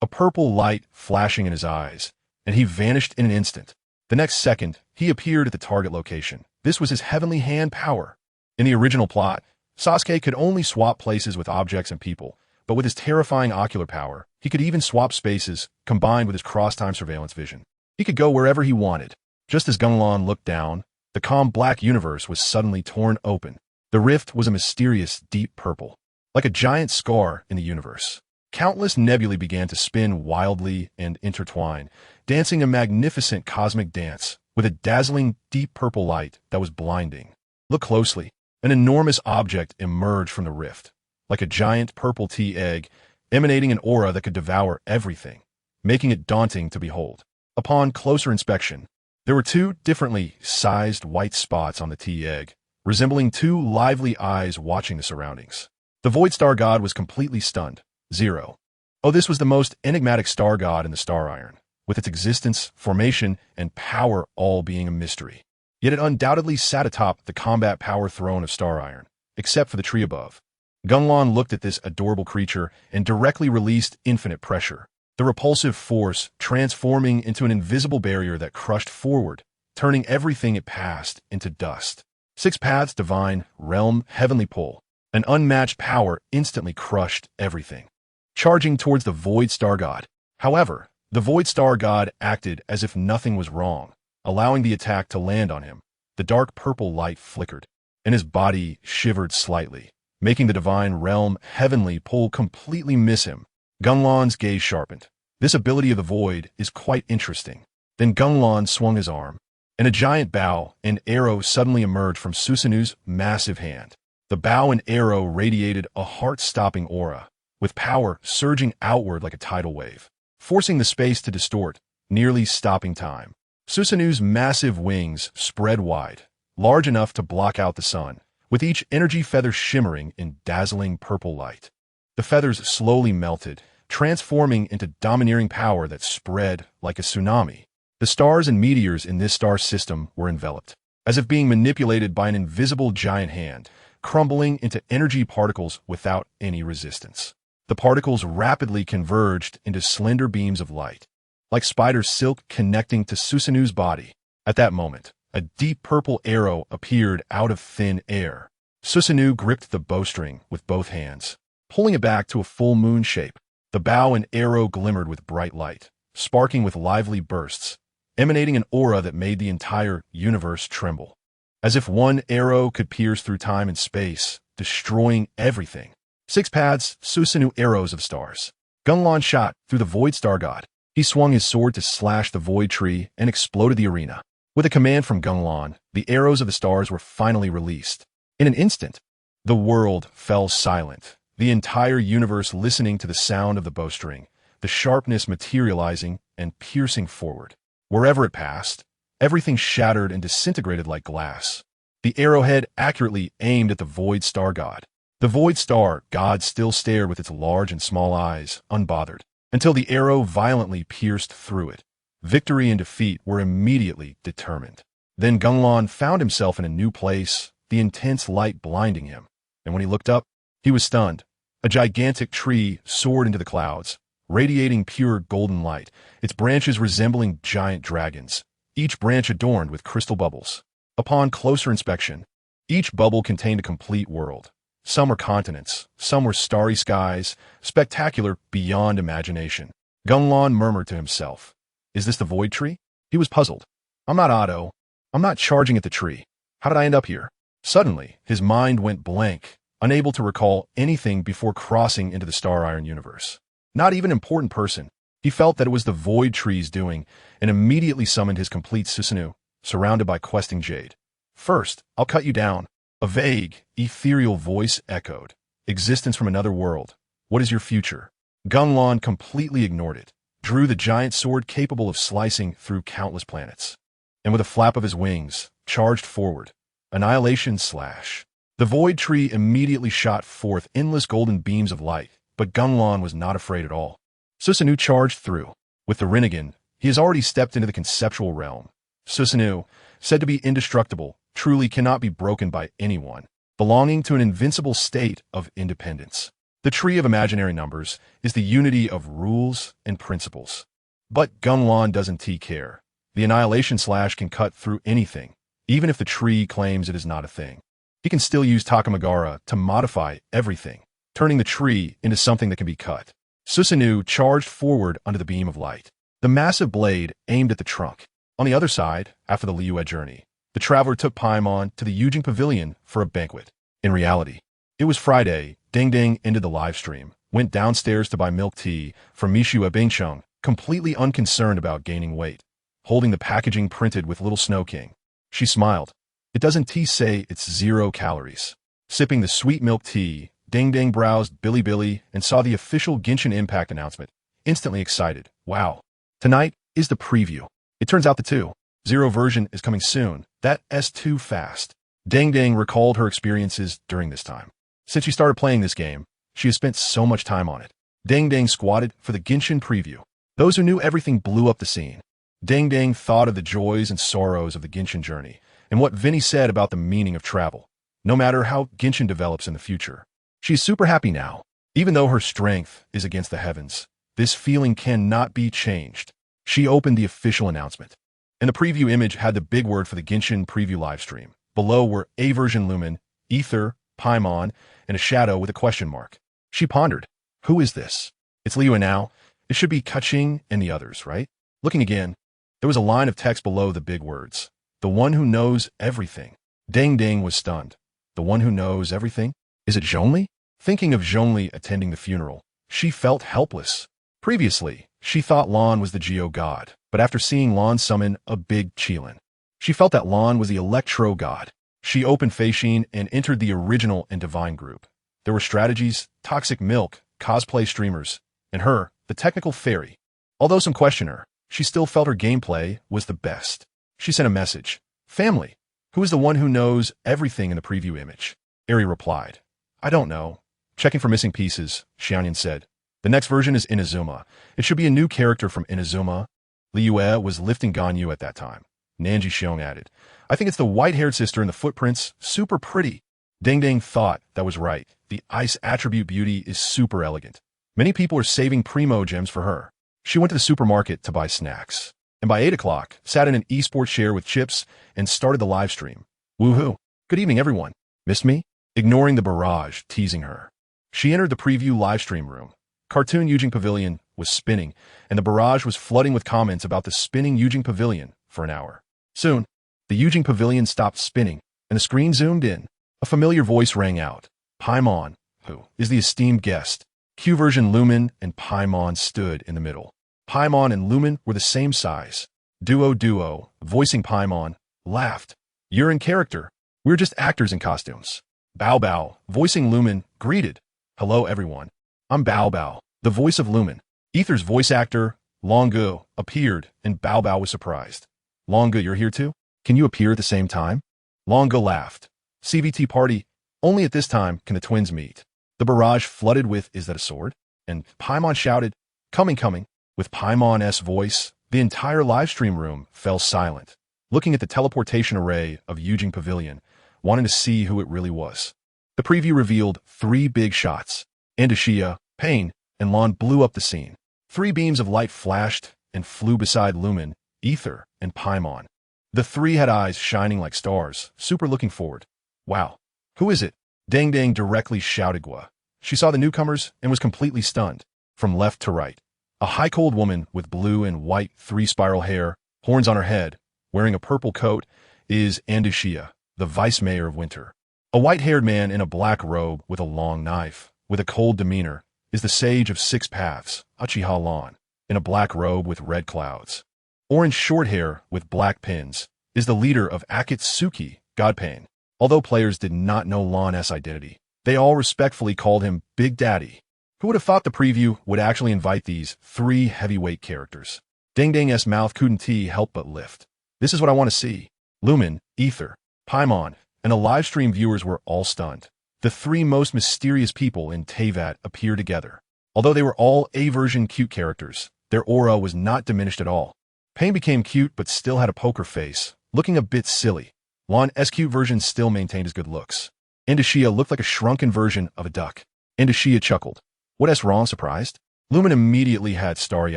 A purple light flashing in his eyes, and he vanished in an instant. The next second, he appeared at the target location. This was his heavenly hand power. In the original plot, Sasuke could only swap places with objects and people, but with his terrifying ocular power, he could even swap spaces, combined with his cross-time surveillance vision. He could go wherever he wanted. Just as Gung Lan looked down, the calm black universe was suddenly torn open. The rift was a mysterious deep purple, like a giant scar in the universe. Countless nebulae began to spin wildly and intertwine, dancing a magnificent cosmic dance with a dazzling deep purple light that was blinding. Look closely. An enormous object emerged from the rift, like a giant purple tea egg, emanating an aura that could devour everything, making it daunting to behold. Upon closer inspection, there were two differently sized white spots on the tea egg, resembling two lively eyes watching the surroundings. The Void Star God was completely stunned. Zero. Oh, this was the most enigmatic Star God in the Star Iron, with its existence, formation, and power all being a mystery. Yet it undoubtedly sat atop the combat power throne of Star Iron, except for the tree above. Gung Lan looked at this adorable creature and directly released infinite pressure, the repulsive force transforming into an invisible barrier that crushed forward, turning everything it passed into dust. Six paths, divine, realm, heavenly pull. An unmatched power instantly crushed everything, charging towards the Void Star God. However, the Void Star God acted as if nothing was wrong, allowing the attack to land on him. The dark purple light flickered, and his body shivered slightly, making the divine realm heavenly pull completely miss him. Gung Lan's gaze sharpened. This ability of the Void is quite interesting. Then Gung Lan swung his arm, and a giant bow and arrow suddenly emerged from Susanoo's massive hand. The bow and arrow radiated a heart-stopping aura, with power surging outward like a tidal wave, forcing the space to distort, nearly stopping time. Susanoo's massive wings spread wide, large enough to block out the sun, with each energy feather shimmering in dazzling purple light. The feathers slowly melted, transforming into domineering power that spread like a tsunami. The stars and meteors in this star system were enveloped, as if being manipulated by an invisible giant hand, crumbling into energy particles without any resistance. The particles rapidly converged into slender beams of light, like spider silk connecting to Susanoo's body. At that moment, a deep purple arrow appeared out of thin air. Susanoo gripped the bowstring with both hands, pulling it back to a full moon shape. The bow and arrow glimmered with bright light, sparking with lively bursts, emanating an aura that made the entire universe tremble. As if one arrow could pierce through time and space, destroying everything. Six paths, Susanoo arrows of stars. Gung Lan shot through the Void Star God. He swung his sword to slash the void tree and exploded the arena. With a command from Gung Lan, the arrows of the stars were finally released. In an instant, the world fell silent, the entire universe listening to the sound of the bowstring, the sharpness materializing and piercing forward. Wherever it passed, everything shattered and disintegrated like glass. The arrowhead accurately aimed at the Void Star God. The Void Star God still stared with its large and small eyes, unbothered, until the arrow violently pierced through it. Victory and defeat were immediately determined. Then Gung Lan found himself in a new place, the intense light blinding him. And when he looked up, he was stunned. A gigantic tree soared into the clouds, radiating pure golden light, its branches resembling giant dragons, each branch adorned with crystal bubbles. Upon closer inspection, each bubble contained a complete world. Some were continents, some were starry skies, spectacular beyond imagination. Gung Lan murmured to himself, "Is this the Void Tree?" He was puzzled. "I'm not Otto. I'm not charging at the tree. How did I end up here?" Suddenly, his mind went blank, unable to recall anything before crossing into the Star Iron universe. Not even an important person. He felt that it was the Void Tree's doing, and immediately summoned his complete Susanoo, surrounded by questing jade. "First, I'll cut you down." A vague, ethereal voice echoed. "Existence from another world. What is your future?" Gung Lan completely ignored it, drew the giant sword capable of slicing through countless planets, and with a flap of his wings, charged forward. Annihilation slash. The Void Tree immediately shot forth endless golden beams of light, but Gung Lan was not afraid at all. Susanoo charged through. With the Rinnegan, he has already stepped into the conceptual realm. Susanoo, said to be indestructible, truly cannot be broken by anyone, belonging to an invincible state of independence. The tree of imaginary numbers is the unity of rules and principles. But Gung Lan doesn't care. The annihilation slash can cut through anything, even if the tree claims it is not a thing. He can still use Takamagara to modify everything, turning the tree into something that can be cut. Susanoo charged forward under the beam of light. The massive blade aimed at the trunk. On the other side, after the Liyue journey, the traveler took Paimon to the Yujing Pavilion for a banquet. In reality, it was Friday. Ding Ding ended the live stream, went downstairs to buy milk tea from Mishu Benchung, completely unconcerned about gaining weight, holding the packaging printed with Little Snow King. She smiled. "It doesn't tea say it's 0 calories?" Sipping the sweet milk tea, Ding Ding browsed Bilibili and saw the official Genshin Impact announcement, instantly excited. "Wow. Tonight is the preview. It turns out the 2.0 version is coming soon. That's too fast." Ding Ding recalled her experiences during this time. Since she started playing this game, she has spent so much time on it. Ding Ding squatted for the Genshin preview. Those who knew everything blew up the scene. Ding Ding thought of the joys and sorrows of the Genshin journey, and what Vinny said about the meaning of travel. No matter how Genshin develops in the future, she is super happy now. Even though her strength is against the heavens, this feeling cannot be changed. She opened the official announcement, and the preview image had the big word for the Genshin preview livestream. Below were A version Lumen, Ether, Paimon, and a shadow with a question mark. She pondered, "Who is this? It's Liyue now. It should be Kaching and the others, right?" Looking again, there was a line of text below the big words. "The one who knows everything." Ding Ding was stunned. The one who knows everything? Is it Zhongli? Thinking of Zhongli attending the funeral, she felt helpless. Previously, she thought Lan was the Geo god, but after seeing Lan summon a big Qilin, she felt that Lan was the Electro god. She opened Feishin and entered the original and divine group. There were strategies, toxic milk, cosplay streamers, and her, the technical fairy. Although some questioned her, she still felt her gameplay was the best. She sent a message. "Family, who is the one who knows everything in the preview image?" Eri replied, "I don't know. Checking for missing pieces," Xianyan said. "The next version is Inazuma. It should be a new character from Inazuma." Liyue was lifting Ganyu at that time. Nanji Xiong added, "I think it's the white-haired sister in the footprints. Super pretty." Ding Ding thought that was right. The ice attribute beauty is super elegant. Many people are saving primo gems for her. She went to the supermarket to buy snacks, and by 8 o'clock, sat in an esports chair with chips and started the live stream. "Woohoo. Good evening, everyone. Missed me?" Ignoring the barrage, teasing her. She entered the preview live stream room. Cartoon Yujing Pavilion was spinning, and the barrage was flooding with comments about the spinning Yujing Pavilion for an hour. Soon, the Yujing Pavilion stopped spinning, and the screen zoomed in. A familiar voice rang out. Paimon, who is the esteemed guest. Q version Lumen and Paimon stood in the middle. Paimon and Lumen were the same size. Duo, voicing Paimon, laughed. You're in character. We're just actors in costumes. Bao, voicing Lumen, greeted. Hello everyone. I'm Bao, the voice of Lumen. Ether's voice actor, Longu, appeared, and Bao was surprised. Longu, you're here too? Can you appear at the same time? Longu laughed. CVT party, only at this time can the twins meet. The barrage flooded with, is that a sword? And Paimon shouted, coming. With Paimon's voice, the entire livestream room fell silent, looking at the teleportation array of Yujing Pavilion, wanting to see who it really was. The preview revealed 3 big shots. Andujia, Pain, and Lan blew up the scene. 3 beams of light flashed and flew beside Lumen, Ether, and Paimon. The 3 had eyes shining like stars, super looking forward. Wow. Who is it? Dang directly shouted Gua. She saw the newcomers and was completely stunned. From left to right. A high-cold woman with blue and white 3-spiral hair, horns on her head, wearing a purple coat, is Andujia, the vice mayor of Winter. A white-haired man in a black robe with a long knife, with a cold demeanor, is the sage of 6 paths, Uchiha Lan, in a black robe with red clouds. Orange short hair with black pins is the leader of Akatsuki, Godpain. Although players did not know Lan's identity, they all respectfully called him Big Daddy. Who would have thought the preview would actually invite these 3 heavyweight characters? Dang's mouth couldn't help but lift. This is what I want to see. Lumen, Ether, Paimon, and the livestream viewers were all stunned. The 3 most mysterious people in Teyvat appear together. Although they were all A-version cute characters, their aura was not diminished at all. Pain became cute but still had a poker face, looking a bit silly. Lan's cute version still maintained his good looks. Andujia looked like a shrunken version of a duck. Andujia chuckled. What wrong, surprised? Lumen immediately had starry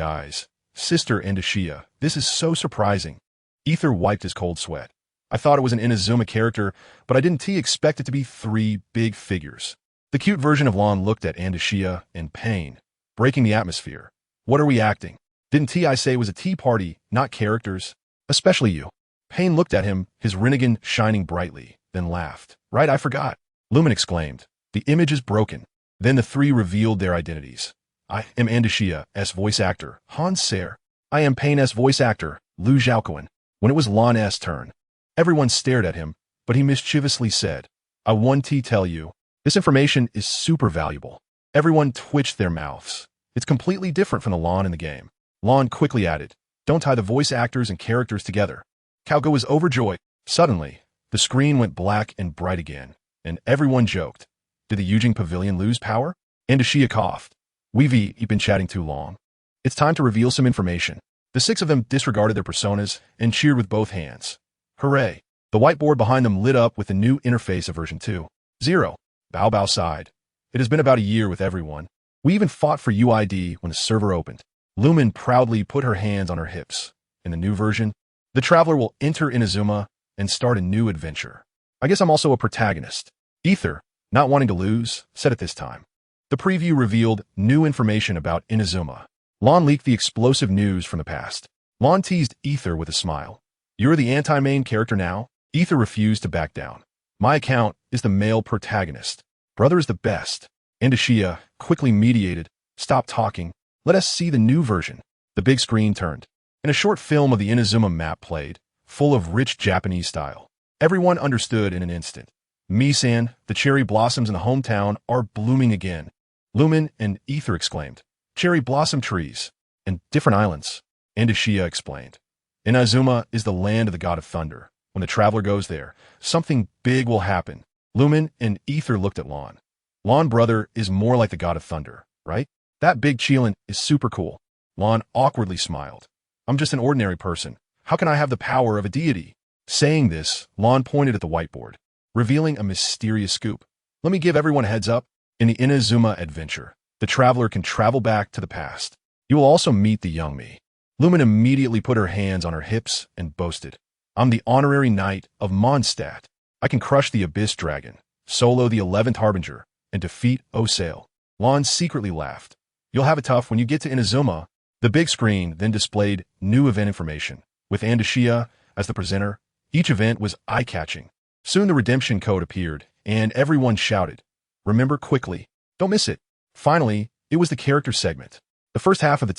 eyes. Sister Andujia, this is so surprising. Ether wiped his cold sweat. I thought it was an Inazuma character, but I didn't expect it to be 3 big figures. The cute version of Lan looked at Andujia in pain, breaking the atmosphere. What are we acting? Didn't I say it was a tea party, not characters? Especially you. Pain looked at him, his Rinnegan shining brightly, then laughed. Right, I forgot. Lumen exclaimed. The image is broken. Then the 3 revealed their identities. I am Andujia's voice actor, Hans Ser. I am Pain's voice actor, Lu Zhaoquan. When it was Lan's turn, everyone stared at him, but he mischievously said, I want to tell you, this information is super valuable. Everyone twitched their mouths. It's completely different from the Lan in the game. Lan quickly added, don't tie the voice actors and characters together. Kauko was overjoyed. Suddenly, the screen went black and bright again, and everyone joked. Did the Yujing Pavilion lose power? Andujia coughed. We've been chatting too long. It's time to reveal some information. The 6 of them disregarded their personas and cheered with both hands. Hooray! The whiteboard behind them lit up with the new interface of version 2.0. Bao sighed. It has been about a year with everyone. We even fought for UID when the server opened. Lumen proudly put her hands on her hips. In the new version, the traveler will enter Inazuma and start a new adventure. I guess I'm also a protagonist. Ether, not wanting to lose, said at this time. The preview revealed new information about Inazuma. Lan leaked the explosive news from the past. Lan teased Ether with a smile. You're the anti-main character now? Ether refused to back down. My account is the male protagonist. Brother is the best. Andujia quickly mediated. Stop talking. Let us see the new version. The big screen turned, and a short film of the Inazuma map played, full of rich Japanese style. Everyone understood in an instant. Misan, the cherry blossoms in the hometown are blooming again. Lumen and Ether exclaimed. Cherry blossom trees and different islands. Andujia explained. Inazuma is the land of the god of thunder. When the traveler goes there, something big will happen. Lumen and Ether looked at Lan. Lan brother is more like the god of thunder, right? That big Chilin is super cool. Lan awkwardly smiled. I'm just an ordinary person. How can I have the power of a deity? Saying this, Lan pointed at the whiteboard, revealing a mysterious scoop. Let me give everyone a heads up. In the Inazuma adventure, the traveler can travel back to the past. You will also meet the young me. Lumen immediately put her hands on her hips and boasted. I'm the honorary knight of Mondstadt. I can crush the Abyss Dragon, solo the 11th Harbinger, and defeat Osale. Lan secretly laughed. You'll have it tough when you get to Inazuma. The big screen then displayed new event information. With Andujia as the presenter, each event was eye-catching. Soon the redemption code appeared, and everyone shouted. Remember quickly. Don't miss it. Finally, it was the character segment. The first half of the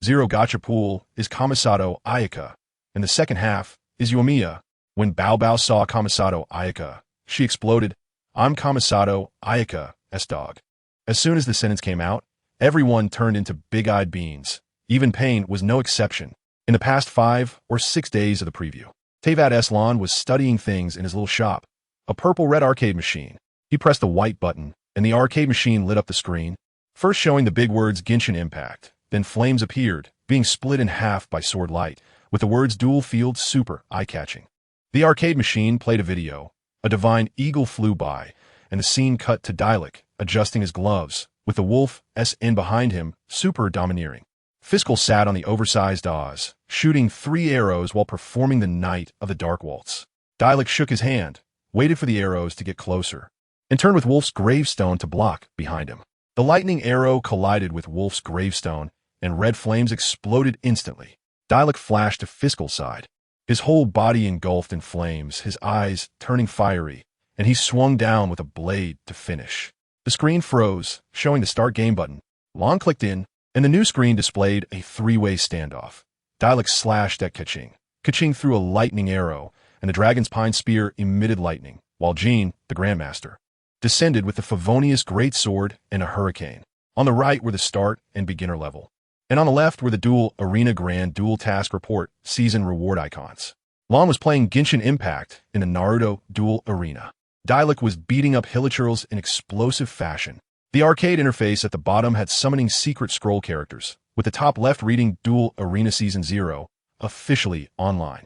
Zero Gacha Pool is Kamisato Ayaka, and the second half is Yoimiya. When Bao Bao saw Kamisato Ayaka, she exploded, "I'm Kamisato Ayaka's dog." As soon as the sentence came out, everyone turned into big-eyed beans. Even Pain was no exception. In the past 5 or 6 days of the preview, Teyvat Lan was studying things in his little shop, a purple-red arcade machine. He pressed the white button, and the arcade machine lit up the screen, first showing the big words Genshin Impact. Then flames appeared, being split in half by sword light, with the words Dual Field Super eye-catching. The arcade machine played a video. A divine eagle flew by, and the scene cut to Dialek, adjusting his gloves, with the wolf SN behind him, super domineering. Fiscal sat on the oversized Oz, shooting 3 arrows while performing the Knight of the Dark Waltz. Dialek shook his hand, waited for the arrows to get closer, and turned with Wolf's gravestone to block behind him. The lightning arrow collided with Wolf's gravestone, and red flames exploded instantly. Dialek flashed to Fiscal's side, his whole body engulfed in flames, his eyes turning fiery, and he swung down with a blade to finish. The screen froze, showing the Start Game button. Lan clicked in, and the new screen displayed a 3-way standoff. Dialek slashed at Kaching. Kaching threw a lightning arrow, and the dragon's pine spear emitted lightning, while Jean, the Grandmaster, descended with the Favonius Greatsword and a hurricane. On the right were the start and beginner level, and on the left were the Dual Arena Grand Dual Task Report Season Reward icons. Lan was playing Genshin Impact in the Naruto Dual Arena. Dialek was beating up Hilichurls in explosive fashion. The arcade interface at the bottom had summoning secret scroll characters, with the top left reading Dual Arena Season 0, officially online.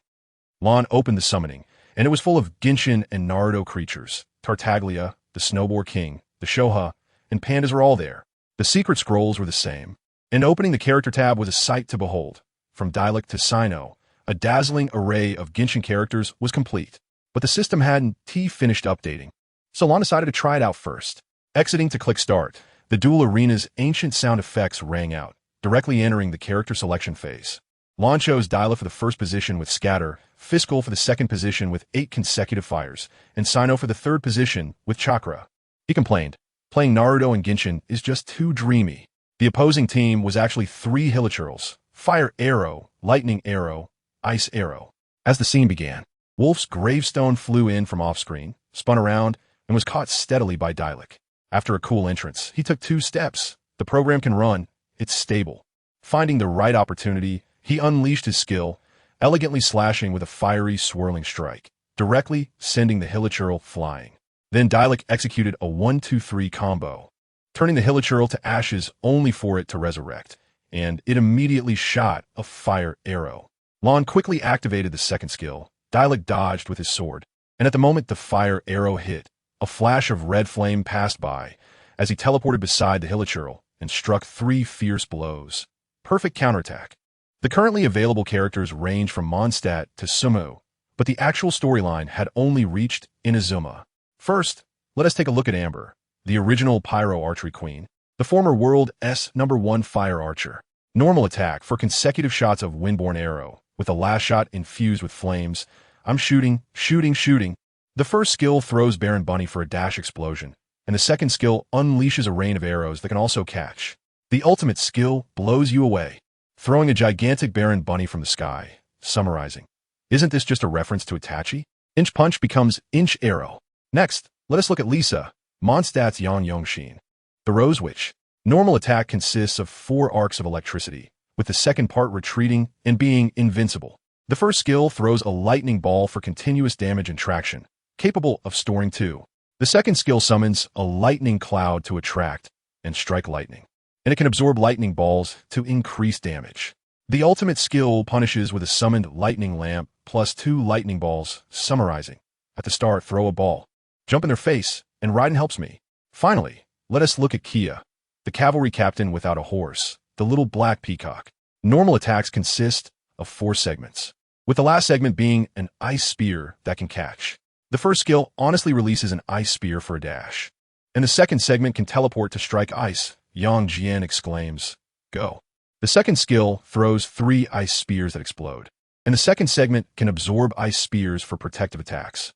Lan opened the summoning, and it was full of Genshin and Naruto creatures. Tartaglia, the Snowboard King, the Shoha, and pandas were all there. The secret scrolls were the same, and opening the character tab was a sight to behold. From Dialek to Susanoo, a dazzling array of Genshin characters was complete, but the system hadn't finished updating, so Lan decided to try it out first. Exiting to click Start, the Dual Arena's ancient sound effects rang out, directly entering the character selection phase. Lan chose Dialek for the first position with Scatter, Fiscal for the second position with 8 consecutive fires, and Susanoo for the third position with Chakra. He complained, "Playing Naruto and Genshin is just too dreamy." The opposing team was actually 3 Hilichurls: Fire Arrow, Lightning Arrow, Ice Arrow. As the scene began, Wolf's gravestone flew in from off-screen, spun around, and was caught steadily by Dialek. After a cool entrance, he took 2 steps. The program can run. It's stable. Finding the right opportunity, he unleashed his skill, elegantly slashing with a fiery, swirling strike, directly sending the Hilichurl flying. Then Dialek executed a 1-2-3 combo, turning the Hilichurl to ashes only for it to resurrect, and it immediately shot a fire arrow. Lan quickly activated the second skill. Dialek dodged with his sword, and at the moment the fire arrow hit, a flash of red flame passed by as he teleported beside the Hilichurl and struck 3 fierce blows. Perfect counterattack. The currently available characters range from Mondstadt to Susanoo, but the actual storyline had only reached Inazuma. First, let us take a look at Amber, the original Pyro Archery Queen, the former World's #1 Fire Archer. Normal attack for consecutive shots of Windborne Arrow, with the last shot infused with flames. I'm shooting, shooting, shooting. The first skill throws Baron Bunny for a dash explosion, and the second skill unleashes a rain of arrows that can also catch. The ultimate skill blows you away, throwing a gigantic Baron Bunny from the sky. Summarizing, isn't this just a reference to Itachi? Inch Punch becomes Inch Arrow. Next, let us look at Lisa, Mondstadt's Yang Yongshin, the Rose Witch. Normal attack consists of 4 arcs of electricity, with the second part retreating and being invincible. The first skill throws a lightning ball for continuous damage and traction, capable of storing 2. The second skill summons a lightning cloud to attract and strike lightning, and it can absorb lightning balls to increase damage. The ultimate skill punishes with a summoned lightning lamp plus 2 lightning balls. Summarizing, at the start throw a ball, jump in their face, and Raiden helps me. Finally, let us look at Kia, the cavalry captain without a horse, the little black peacock. Normal attacks consist of 4 segments, with the last segment being an ice spear that can catch. The first skill honestly releases an ice spear for a dash, and the second segment can teleport to strike ice. Yang Jian exclaims, "Go." The second skill throws 3 ice spears that explode, and the second segment can absorb ice spears for protective attacks.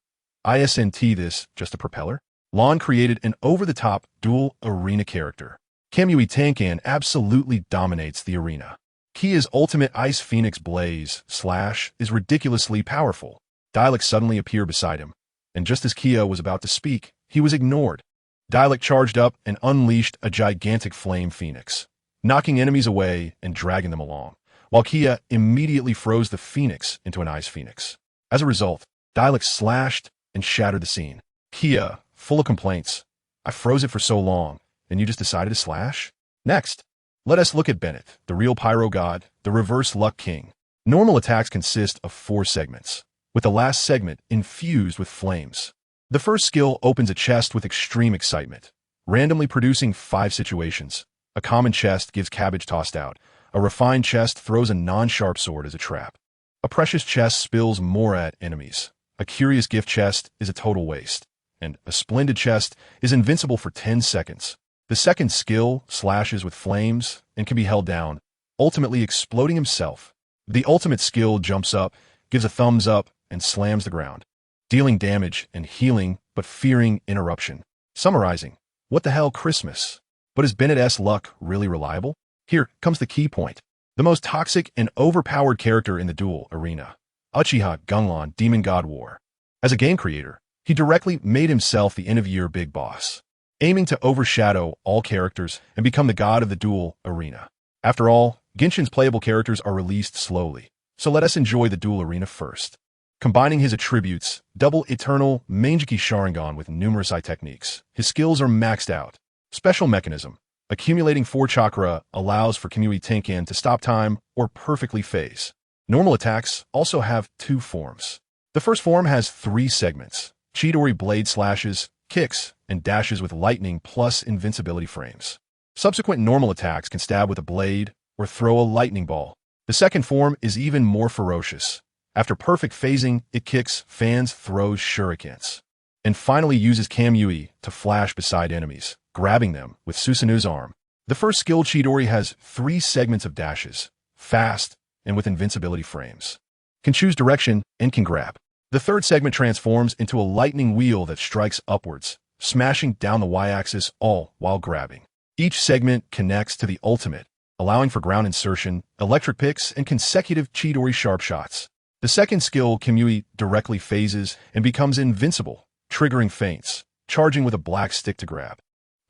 Isn't this just a propeller? Lan created an over-the-top dual arena character. Kamui Tankan absolutely dominates the arena. Kia's ultimate Ice Phoenix Blaze slash is ridiculously powerful. Dialect suddenly appeared beside him, and just as Kia was about to speak, he was ignored. Dialect charged up and unleashed a gigantic flame phoenix, knocking enemies away and dragging them along, while Kia immediately froze the phoenix into an ice phoenix. As a result, Dialect slashed and shattered the scene. Kia, full of complaints, "I froze it for so long, and you just decided to slash?" Next, let us look at Bennett, the real pyro god, the reverse luck king. Normal attacks consist of 4 segments, with the last segment infused with flames. The first skill opens a chest with extreme excitement, randomly producing 5 situations. A common chest gives cabbage tossed out. A refined chest throws a non-sharp sword as a trap. A precious chest spills more at enemies. A curious gift chest is a total waste. And a splendid chest is invincible for 10 seconds. The second skill slashes with flames and can be held down, ultimately exploding himself. The ultimate skill jumps up, gives a thumbs up, and slams the ground, dealing damage and healing but fearing interruption. Summarizing, what the hell Christmas? But is Bennett's luck really reliable? Here comes the key point. The most toxic and overpowered character in the duel arena, Uchiha Gung Lan Demon God War. As a game creator, he directly made himself the end-of-year big boss, aiming to overshadow all characters and become the god of the duel arena. After all, Genshin's playable characters are released slowly, so let us enjoy the duel arena first. Combining his attributes, double eternal Mangeki Sharingan with numerous eye techniques, his skills are maxed out. Special mechanism. Accumulating 4 chakra allows for Kamui Tenkan to stop time or perfectly phase. Normal attacks also have 2 forms. The first form has 3 segments: Chidori blade slashes, kicks, and dashes with lightning plus invincibility frames. Subsequent normal attacks can stab with a blade or throw a lightning ball. The second form is even more ferocious. After perfect phasing, it kicks, fans, throws shurikens, and finally uses Kamui to flash beside enemies, grabbing them with Susanoo's arm. The first skill Chidori has 3 segments of dashes, fast, and with invincibility frames. Can choose direction and can grab. The third segment transforms into a lightning wheel that strikes upwards, smashing down the y-axis, all while grabbing. Each segment connects to the ultimate, allowing for ground insertion, electric picks, and consecutive Chidori sharp shots. The second skill, Kamui, directly phases and becomes invincible, triggering feints, charging with a black stick to grab,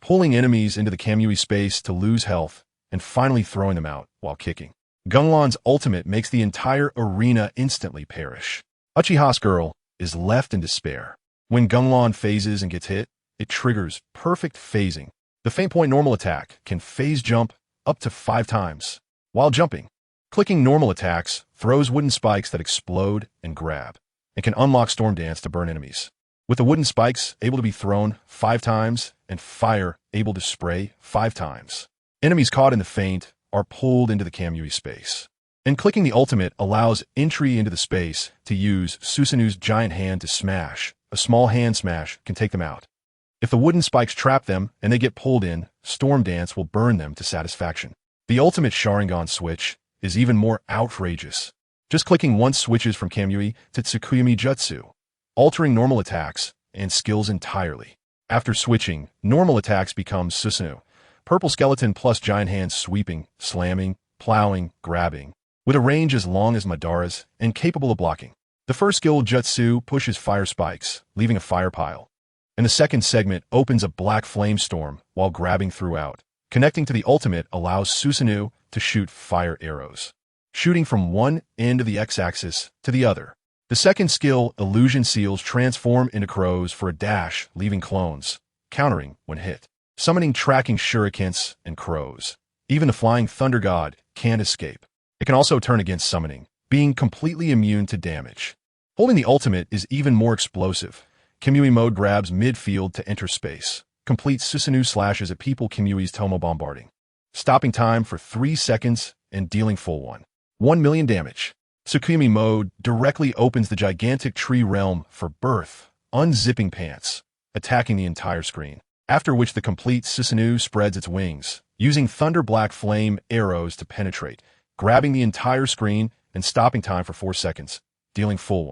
pulling enemies into the Kamui space to lose health, and finally throwing them out while kicking. Gung Lan's ultimate makes the entire arena instantly perish. Uchiha's girl is left in despair. When Gung Lan phases and gets hit, it triggers perfect phasing. The feint point normal attack can phase jump up to 5 times while jumping. Clicking normal attacks throws wooden spikes that explode and grab, and can unlock Storm Dance to burn enemies. With the wooden spikes able to be thrown 5 times and fire able to spray 5 times, enemies caught in the feint are pulled into the Kamui space. And clicking the ultimate allows entry into the space to use Susanoo's giant hand to smash. A small hand smash can take them out. If the wooden spikes trap them and they get pulled in, Storm Dance will burn them to satisfaction. The ultimate Sharingan switch is even more outrageous. Just clicking once switches from Kamui to Tsukuyomi Jutsu, altering normal attacks and skills entirely. After switching, normal attacks become Susanoo, purple skeleton plus giant hand sweeping, slamming, plowing, grabbing, with a range as long as Madara's and capable of blocking. The first skill, Jutsu, pushes fire spikes, leaving a fire pile. And the second segment opens a black flame storm while grabbing throughout. Connecting to the ultimate allows Susanoo to shoot fire arrows, shooting from one end of the x-axis to the other. The second skill, Illusion Seals, transform into crows for a dash, leaving clones, countering when hit, summoning tracking shurikens and crows. Even the flying thunder god can't escape. It can also turn against summoning, being completely immune to damage. Holding the ultimate is even more explosive. Kamui mode grabs midfield to enter space, completes Susanoo slashes at people Kamui's Tomo bombarding, stopping time for 3 seconds and dealing full 1 million damage. Tsukuyomi mode directly opens the gigantic tree realm for birth, unzipping pants, attacking the entire screen, after which the complete Susanoo spreads its wings, using thunder black flame arrows to penetrate, grabbing the entire screen and stopping time for 4 seconds, dealing full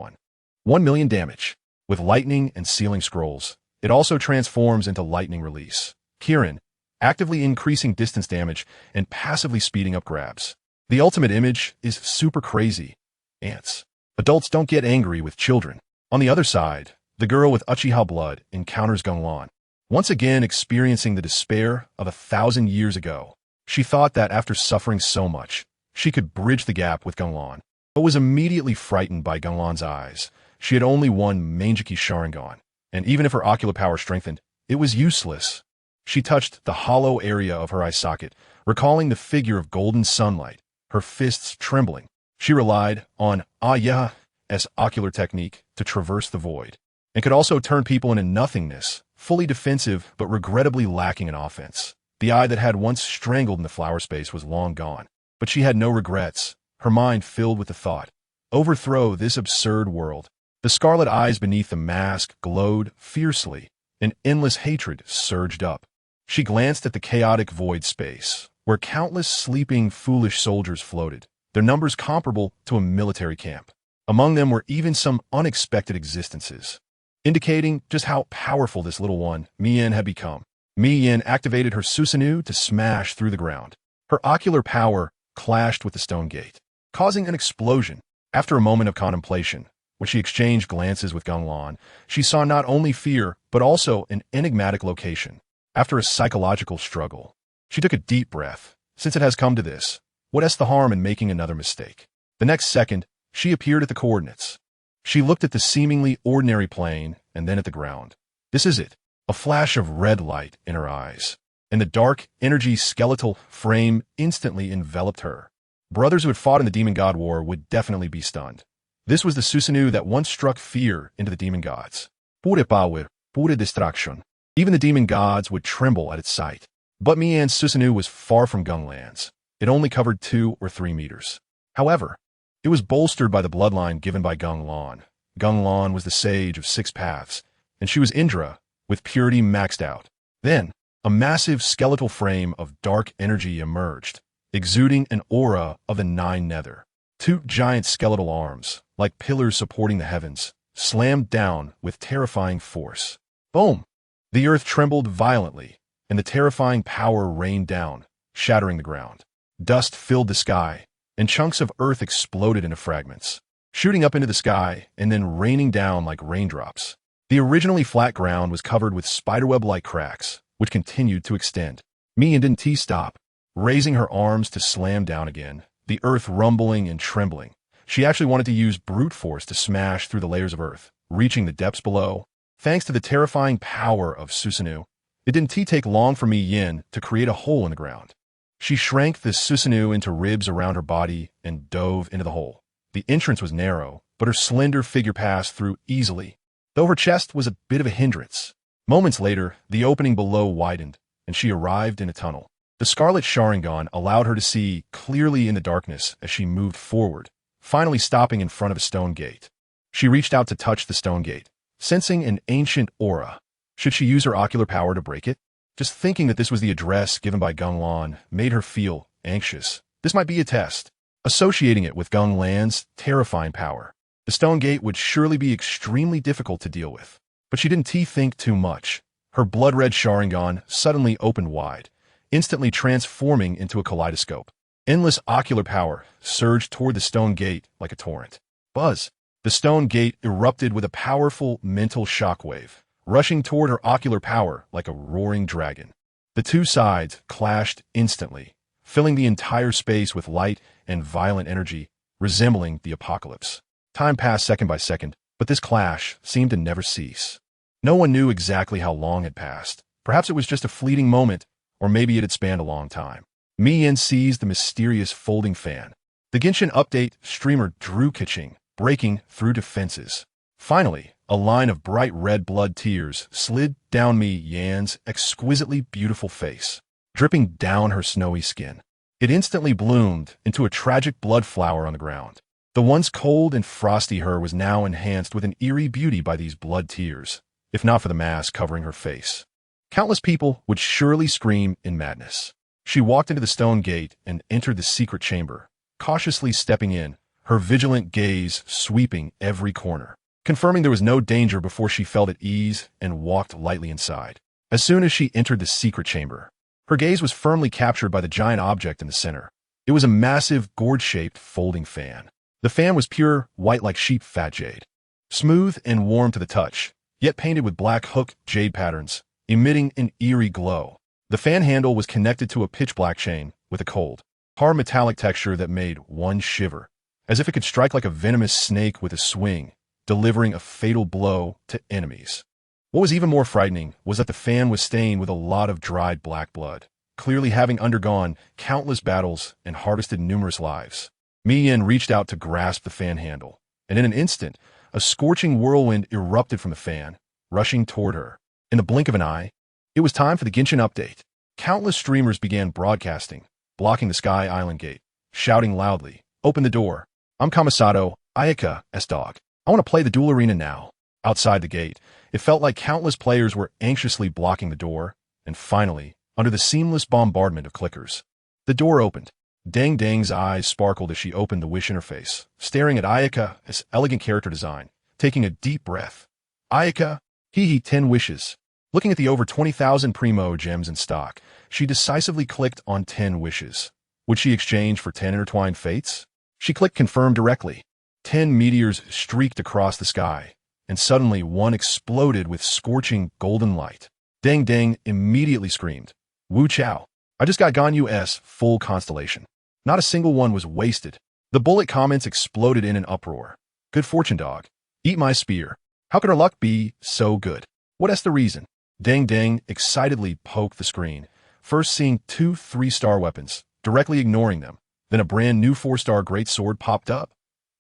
1 million damage. With lightning and sealing scrolls, it also transforms into lightning release, Kirin, actively increasing distance damage and passively speeding up grabs. The ultimate image is super crazy. Ants. Adults don't get angry with children. On the other side, the girl with Uchiha blood encounters Gung Lan. Once again experiencing the despair of 1,000 years ago, she thought that after suffering so much, she could bridge the gap with Gung Lan, but was immediately frightened by Gung Lan's eyes. She had only one Mangekyou Sharingan, and even if her ocular power strengthened, it was useless. She touched the hollow area of her eye socket, recalling the figure of golden sunlight, her fists trembling. She relied on Aya's ocular technique to traverse the void, and could also turn people into nothingness, fully defensive but regrettably lacking in offense. The eye that had once strangled in the flower space was long gone, but she had no regrets, her mind filled with the thought, overthrow this absurd world. The scarlet eyes beneath the mask glowed fiercely, and endless hatred surged up. She glanced at the chaotic void space, where countless sleeping, foolish soldiers floated, their numbers comparable to a military camp. Among them were even some unexpected existences, indicating just how powerful this little one, Mian, had become. Mian activated her Susanoo to smash through the ground. Her ocular power clashed with the stone gate, causing an explosion. After a moment of contemplation, when she exchanged glances with Gung Lan, she saw not only fear, but also an enigmatic location. After a psychological struggle, she took a deep breath. Since it has come to this, what's the harm in making another mistake? The next second, she appeared at the coordinates. She looked at the seemingly ordinary plane and then at the ground. This is it. A flash of red light in her eyes, and the dark energy skeletal frame instantly enveloped her. Brothers who had fought in the Demon God War would definitely be stunned. This was the Susanoo that once struck fear into the demon gods. Pure power, pure destruction. Even the demon gods would tremble at its sight. But Mian's Susanoo was far from GengLan's. It only covered 2 or 3 meters. However, it was bolstered by the bloodline given by Gung Lan. Gung Lan was the sage of 6 paths, and she was Indra, with purity maxed out. Then, a massive skeletal frame of dark energy emerged, exuding an aura of the 9 nether. 2 giant skeletal arms, like pillars supporting the heavens, slammed down with terrifying force. Boom! The earth trembled violently, and the terrifying power rained down, shattering the ground. Dust filled the sky, and chunks of earth exploded into fragments, shooting up into the sky and then raining down like raindrops. The originally flat ground was covered with spiderweb-like cracks, which continued to extend. Mian didn't stop, raising her arms to slam down again, the earth rumbling and trembling. She actually wanted to use brute force to smash through the layers of earth, reaching the depths below. Thanks to the terrifying power of Susanoo, it didn't take long for Mian to create a hole in the ground. She shrank the Susanoo into ribs around her body and dove into the hole. The entrance was narrow, but her slender figure passed through easily, though her chest was a bit of a hindrance. Moments later, the opening below widened, and she arrived in a tunnel. The Scarlet Sharingan allowed her to see clearly in the darkness as she moved forward, finally stopping in front of a stone gate. She reached out to touch the stone gate, sensing an ancient aura. Should she use her ocular power to break it? Just thinking that this was the address given by Gung Lan made her feel anxious. This might be a test. Associating it with Gung Lan's terrifying power, the stone gate would surely be extremely difficult to deal with. But she didn't think too much. Her blood-red Sharingan suddenly opened wide, instantly transforming into a kaleidoscope. Endless ocular power surged toward the stone gate like a torrent. Buzz! The stone gate erupted with a powerful mental shockwave, rushing toward her ocular power like a roaring dragon. The 2 sides clashed instantly, filling the entire space with light and violent energy, resembling the apocalypse. Time passed second by second, but this clash seemed to never cease. No one knew exactly how long had passed. Perhaps it was just a fleeting moment, or maybe it had spanned a long time. Mian seized the mysterious folding fan. The Genshin Update streamer drew Kaching, breaking through defenses. Finally, a line of bright red blood tears slid down Mian's exquisitely beautiful face, dripping down her snowy skin. It instantly bloomed into a tragic blood flower on the ground. The once cold and frosty her was now enhanced with an eerie beauty by these blood tears, if not for the mask covering her face. Countless people would surely scream in madness. She walked into the stone gate and entered the secret chamber, cautiously stepping in, her vigilant gaze sweeping every corner, confirming there was no danger before she felt at ease and walked lightly inside. As soon as she entered the secret chamber, her gaze was firmly captured by the giant object in the center. It was a massive, gourd-shaped folding fan. The fan was pure, white like sheep fat jade. Smooth and warm to the touch, yet painted with black hook jade patterns, emitting an eerie glow. The fan handle was connected to a pitch-black chain with a cold, hard metallic texture that made one shiver, as if it could strike like a venomous snake with a swing, delivering a fatal blow to enemies. What was even more frightening was that the fan was stained with a lot of dried black blood, clearly having undergone countless battles and harvested numerous lives. Yin reached out to grasp the fan handle, and in an instant, a scorching whirlwind erupted from the fan, rushing toward her. In the blink of an eye, it was time for the Genshin update. Countless streamers began broadcasting, blocking the Sky Island gate, shouting loudly, "Open the door. I'm Kamisato, Ayaka's dog. I want to play the duel arena now." Outside the gate, it felt like countless players were anxiously blocking the door, and finally, under the seamless bombardment of clickers, the door opened. Dang Dang's eyes sparkled as she opened the wish interface, staring at Ayaka's elegant character design, taking a deep breath. Ayaka, hee 10 wishes. Looking at the over 20,000 primo gems in stock, she decisively clicked on 10 wishes. Would she exchange for 10 intertwined fates? She clicked confirm directly. 10 meteors streaked across the sky, and suddenly one exploded with scorching golden light. Dang Dang immediately screamed, "Wu Chao, I just got Ganyu's full constellation." Not a single one was wasted. The bullet comments exploded in an uproar. "Good fortune, dog. Eat my spear. How could our luck be so good? What's the reason?" Dang Dang excitedly poked the screen, first seeing 2 3-star weapons, directly ignoring them. Then a brand new 4-star greatsword popped up.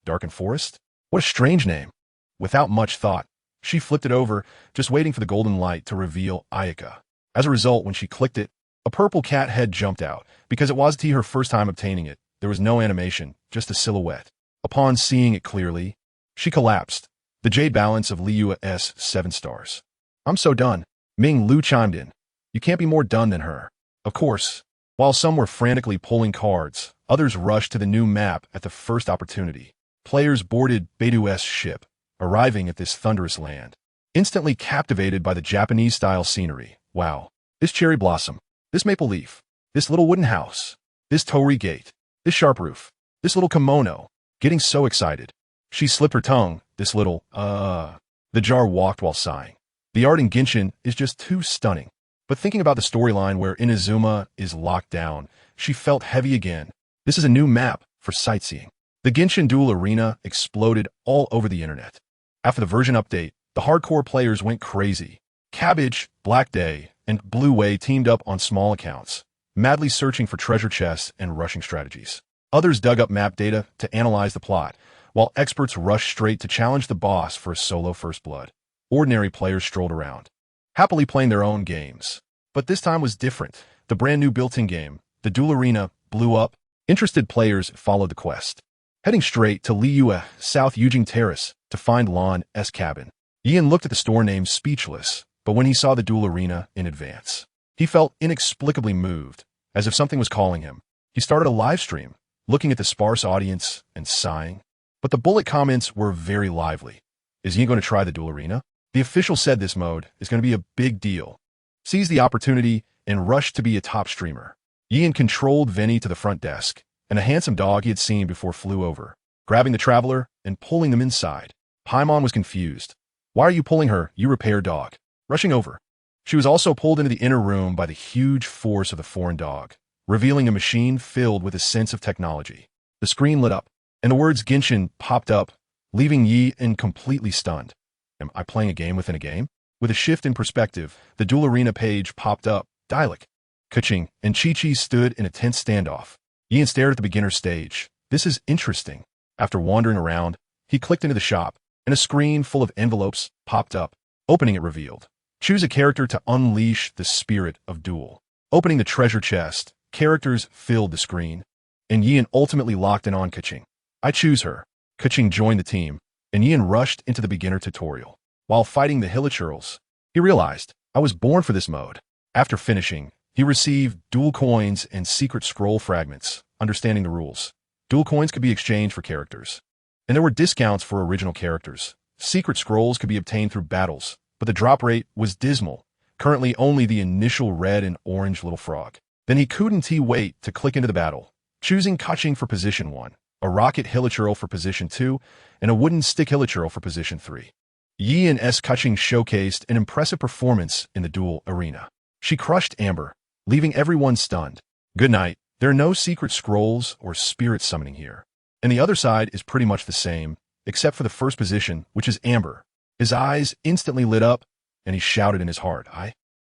Darkened Forest? What a strange name. Without much thought, she flipped it over, just waiting for the golden light to reveal Ayaka. As a result, when she clicked it, a purple cat head jumped out. Because it wasn't her first time obtaining it, there was no animation, just a silhouette. Upon seeing it clearly, she collapsed. The jade balance of Liyue's 7 stars. "I'm so done." Ming Lu chimed in. "You can't be more done than her." Of course, while some were frantically pulling cards, others rushed to the new map at the first opportunity. Players boarded Beidu's ship, arriving at this thunderous land, instantly captivated by the Japanese-style scenery. Wow, this cherry blossom, this maple leaf, this little wooden house, this torii gate, this sharp roof, this little kimono. Getting so excited, she slipped her tongue. This little, The jar walked while sighing. The art in Genshin is just too stunning. But thinking about the storyline where Inazuma is locked down, she felt heavy again. This is a new map for sightseeing. The Genshin Duel Arena exploded all over the internet. After the version update, the hardcore players went crazy. Cabbage, Black Day, and Blue Way teamed up on small accounts, madly searching for treasure chests and rushing strategies. Others dug up map data to analyze the plot, while experts rushed straight to challenge the boss for a solo first blood. Ordinary players strolled around, happily playing their own games. But this time was different. The brand new built-in game, the Duel Arena, blew up. Interested players followed the quest, heading straight to Liyue, South Yujing Terrace, to find Lan's cabin. Ian looked at the store name speechless, but when he saw the Duel Arena in advance, he felt inexplicably moved, as if something was calling him. He started a live stream, looking at the sparse audience and sighing. But the bullet comments were very lively. Is Ian going to try the Duel Arena? The official said this mode is going to be a big deal. Seize the opportunity and rush to be a top streamer. Ian controlled Vinny to the front desk, and a handsome dog he had seen before flew over, grabbing the traveler and pulling them inside. Paimon was confused. "Why are you pulling her, you repair dog?" Rushing over. She was also pulled into the inner room by the huge force of the foreign dog, revealing a machine filled with a sense of technology. The screen lit up, and the words Genshin popped up, leaving Ian completely stunned. Am I playing a game within a game? With a shift in perspective, the Duel Arena page popped up. Dialect, Kuching, and Chi-Chi stood in a tense standoff. Ian stared at the beginner stage. This is interesting. After wandering around, he clicked into the shop, and a screen full of envelopes popped up. Opening it revealed. Choose a character to unleash the spirit of duel. Opening the treasure chest, characters filled the screen, and Ian ultimately locked in on Kuching. I choose her. Kuching joined the team, and Ian rushed into the beginner tutorial. While fighting the Hilichurls, he realized, I was born for this mode. After finishing, he received dual coins and secret scroll fragments, understanding the rules. Dual coins could be exchanged for characters, and there were discounts for original characters. Secret scrolls could be obtained through battles, but the drop rate was dismal, currently only the initial red and orange little frog. Then he couldn't wait to click into the battle. choosing Kaching for position 1, a rocket hilichurl for position 2, and a wooden stick hilichurl for position 3. Yi and S. Kaching showcased an impressive performance in the duel arena. She crushed Amber, leaving everyone stunned. Good night. There are no secret scrolls or spirit summoning here. And the other side is pretty much the same, except for the first position, which is Amber. His eyes instantly lit up, and he shouted in his heart,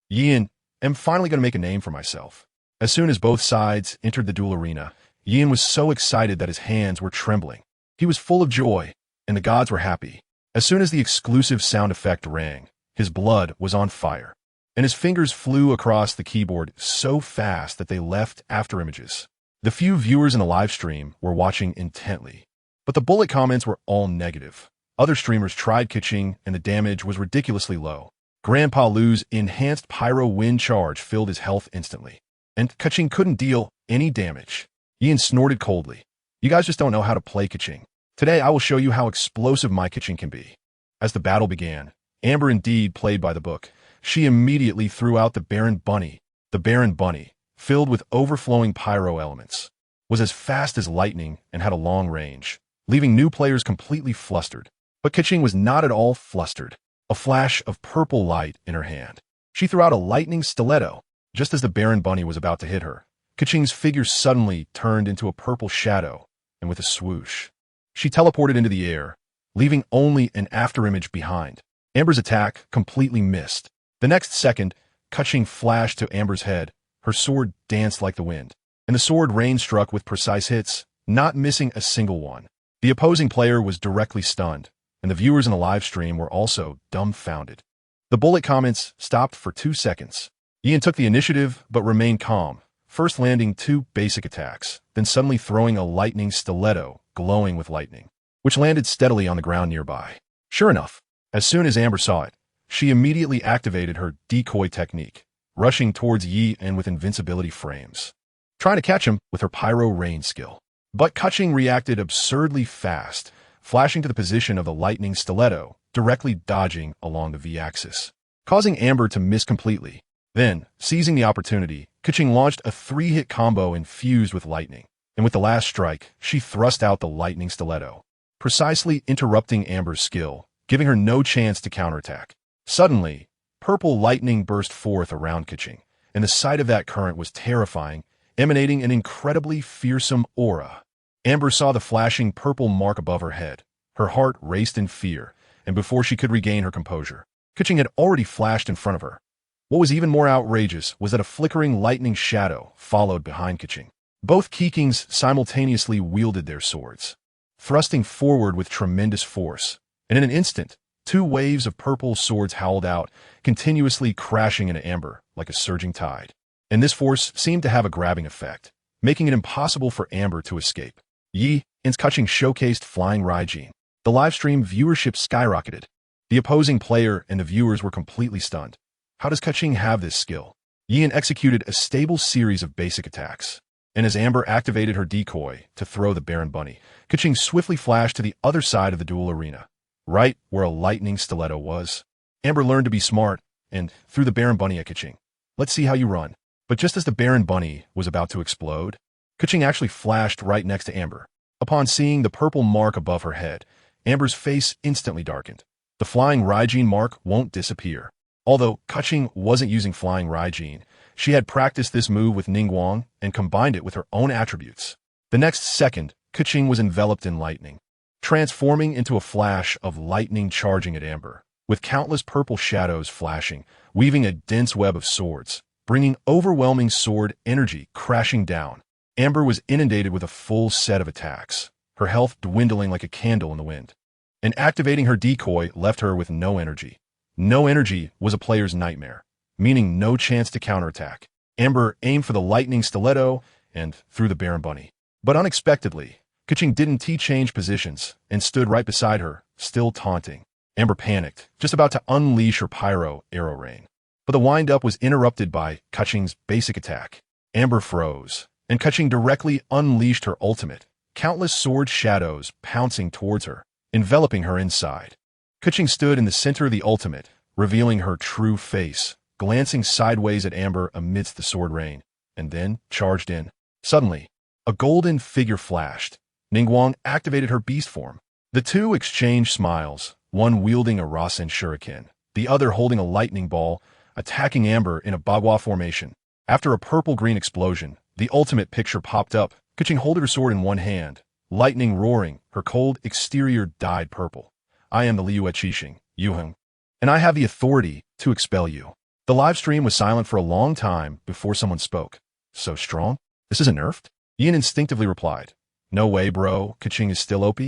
Yin, am finally going to make a name for myself. As soon as both sides entered the duel arena, Yin was so excited that his hands were trembling. He was full of joy, and the gods were happy. As soon as the exclusive sound effect rang, his blood was on fire, and his fingers flew across the keyboard so fast that they left afterimages. The few viewers in the live stream were watching intently, but the bullet comments were all negative. Other streamers tried Kaching, and the damage was ridiculously low. Grandpa Lu's enhanced pyro wind charge filled his health instantly, and Kaching couldn't deal any damage. Ian snorted coldly. You guys just don't know how to play Kaching. Today I will show you how explosive my Kaching can be. As the battle began, Amber indeed played by the book. She immediately threw out the Baron Bunny. The Baron Bunny, filled with overflowing pyro elements, was as fast as lightning and had a long range, leaving new players completely flustered. But Kaching was not at all flustered. A flash of purple light in her hand. She threw out a lightning stiletto. Just as the Baron Bunny was about to hit her, Kaching's figure suddenly turned into a purple shadow, and with a swoosh, she teleported into the air, leaving only an afterimage behind. Amber's attack completely missed. The next second, Kaching flashed to Amber's head. Her sword danced like the wind, and the sword rain struck with precise hits, not missing a single one. The opposing player was directly stunned, and the viewers in the live stream were also dumbfounded. The bullet comments stopped for 2 seconds. Ian took the initiative but remained calm, first landing 2 basic attacks, then suddenly throwing a lightning stiletto glowing with lightning, which landed steadily on the ground nearby. Sure enough, as soon as Amber saw it, she immediately activated her decoy technique, rushing towards Yi and with invincibility frames, trying to catch him with her pyro rain skill. But Kaching reacted absurdly fast, flashing to the position of the lightning stiletto, directly dodging along the V-axis, causing Amber to miss completely. Then, seizing the opportunity, Kaching launched a 3-hit combo infused with lightning, and with the last strike, she thrust out the lightning stiletto, precisely interrupting Amber's skill, giving her no chance to counterattack. Suddenly, purple lightning burst forth around Kaching, and the sight of that current was terrifying, emanating an incredibly fearsome aura. Amber saw the flashing purple mark above her head. Her heart raced in fear, and before she could regain her composure, Kaching had already flashed in front of her. What was even more outrageous was that a flickering lightning shadow followed behind Kaching. Both Kikings simultaneously wielded their swords, thrusting forward with tremendous force, and in an instant, 2 waves of purple swords howled out, continuously crashing into Amber like a surging tide. And this force seemed to have a grabbing effect, making it impossible for Amber to escape. Yi and Kaching showcased Flying Raijin. The livestream viewership skyrocketed. The opposing player and the viewers were completely stunned. How does Kaching have this skill? Yin executed a stable series of basic attacks, and as Amber activated her decoy to throw the Baron Bunny, Kaching swiftly flashed to the other side of the duel arena, right where a lightning stiletto was. Amber learned to be smart and threw the Baron Bunny at Kaching. Let's see how you run. But just as the Baron Bunny was about to explode, Kaching actually flashed right next to Amber. Upon seeing the purple mark above her head, Amber's face instantly darkened. The Flying Raijin mark won't disappear. Although Kaching wasn't using Flying Raijin, she had practiced this move with Ningguang and combined it with her own attributes. The next second, Kaching was enveloped in lightning, transforming into a flash of lightning charging at Amber, with countless purple shadows flashing, weaving a dense web of swords, bringing overwhelming sword energy crashing down. Amber was inundated with a full set of attacks, her health dwindling like a candle in the wind. And activating her decoy left her with no energy. No energy was a player's nightmare, meaning no chance to counterattack. Amber aimed for the lightning stiletto and threw the Baron Bunny. But unexpectedly, Kaching didn't change positions and stood right beside her, still taunting. Amber panicked, just about to unleash her pyro arrow rain. But the wind-up was interrupted by Kaching's basic attack. Amber froze, and Kaching directly unleashed her ultimate, countless sword shadows pouncing towards her, enveloping her inside. Kaching stood in the center of the ultimate, revealing her true face, glancing sideways at Amber amidst the sword rain, and then charged in. Suddenly, A golden figure flashed. Ningguang activated her beast form. The two exchanged smiles, one wielding a Rasen shuriken, the other holding a lightning ball, attacking Amber in a Bagua formation. After a purple-green explosion, the ultimate picture popped up, Keqing holding her sword in one hand, lightning roaring, her cold exterior dyed purple. I am the Liyue Qixing, Yuheng, and I have the authority to expel you. The live stream was silent for a long time before someone spoke. So strong? This isn't nerfed? Yin instinctively replied. No way, bro. Keqing is still OP.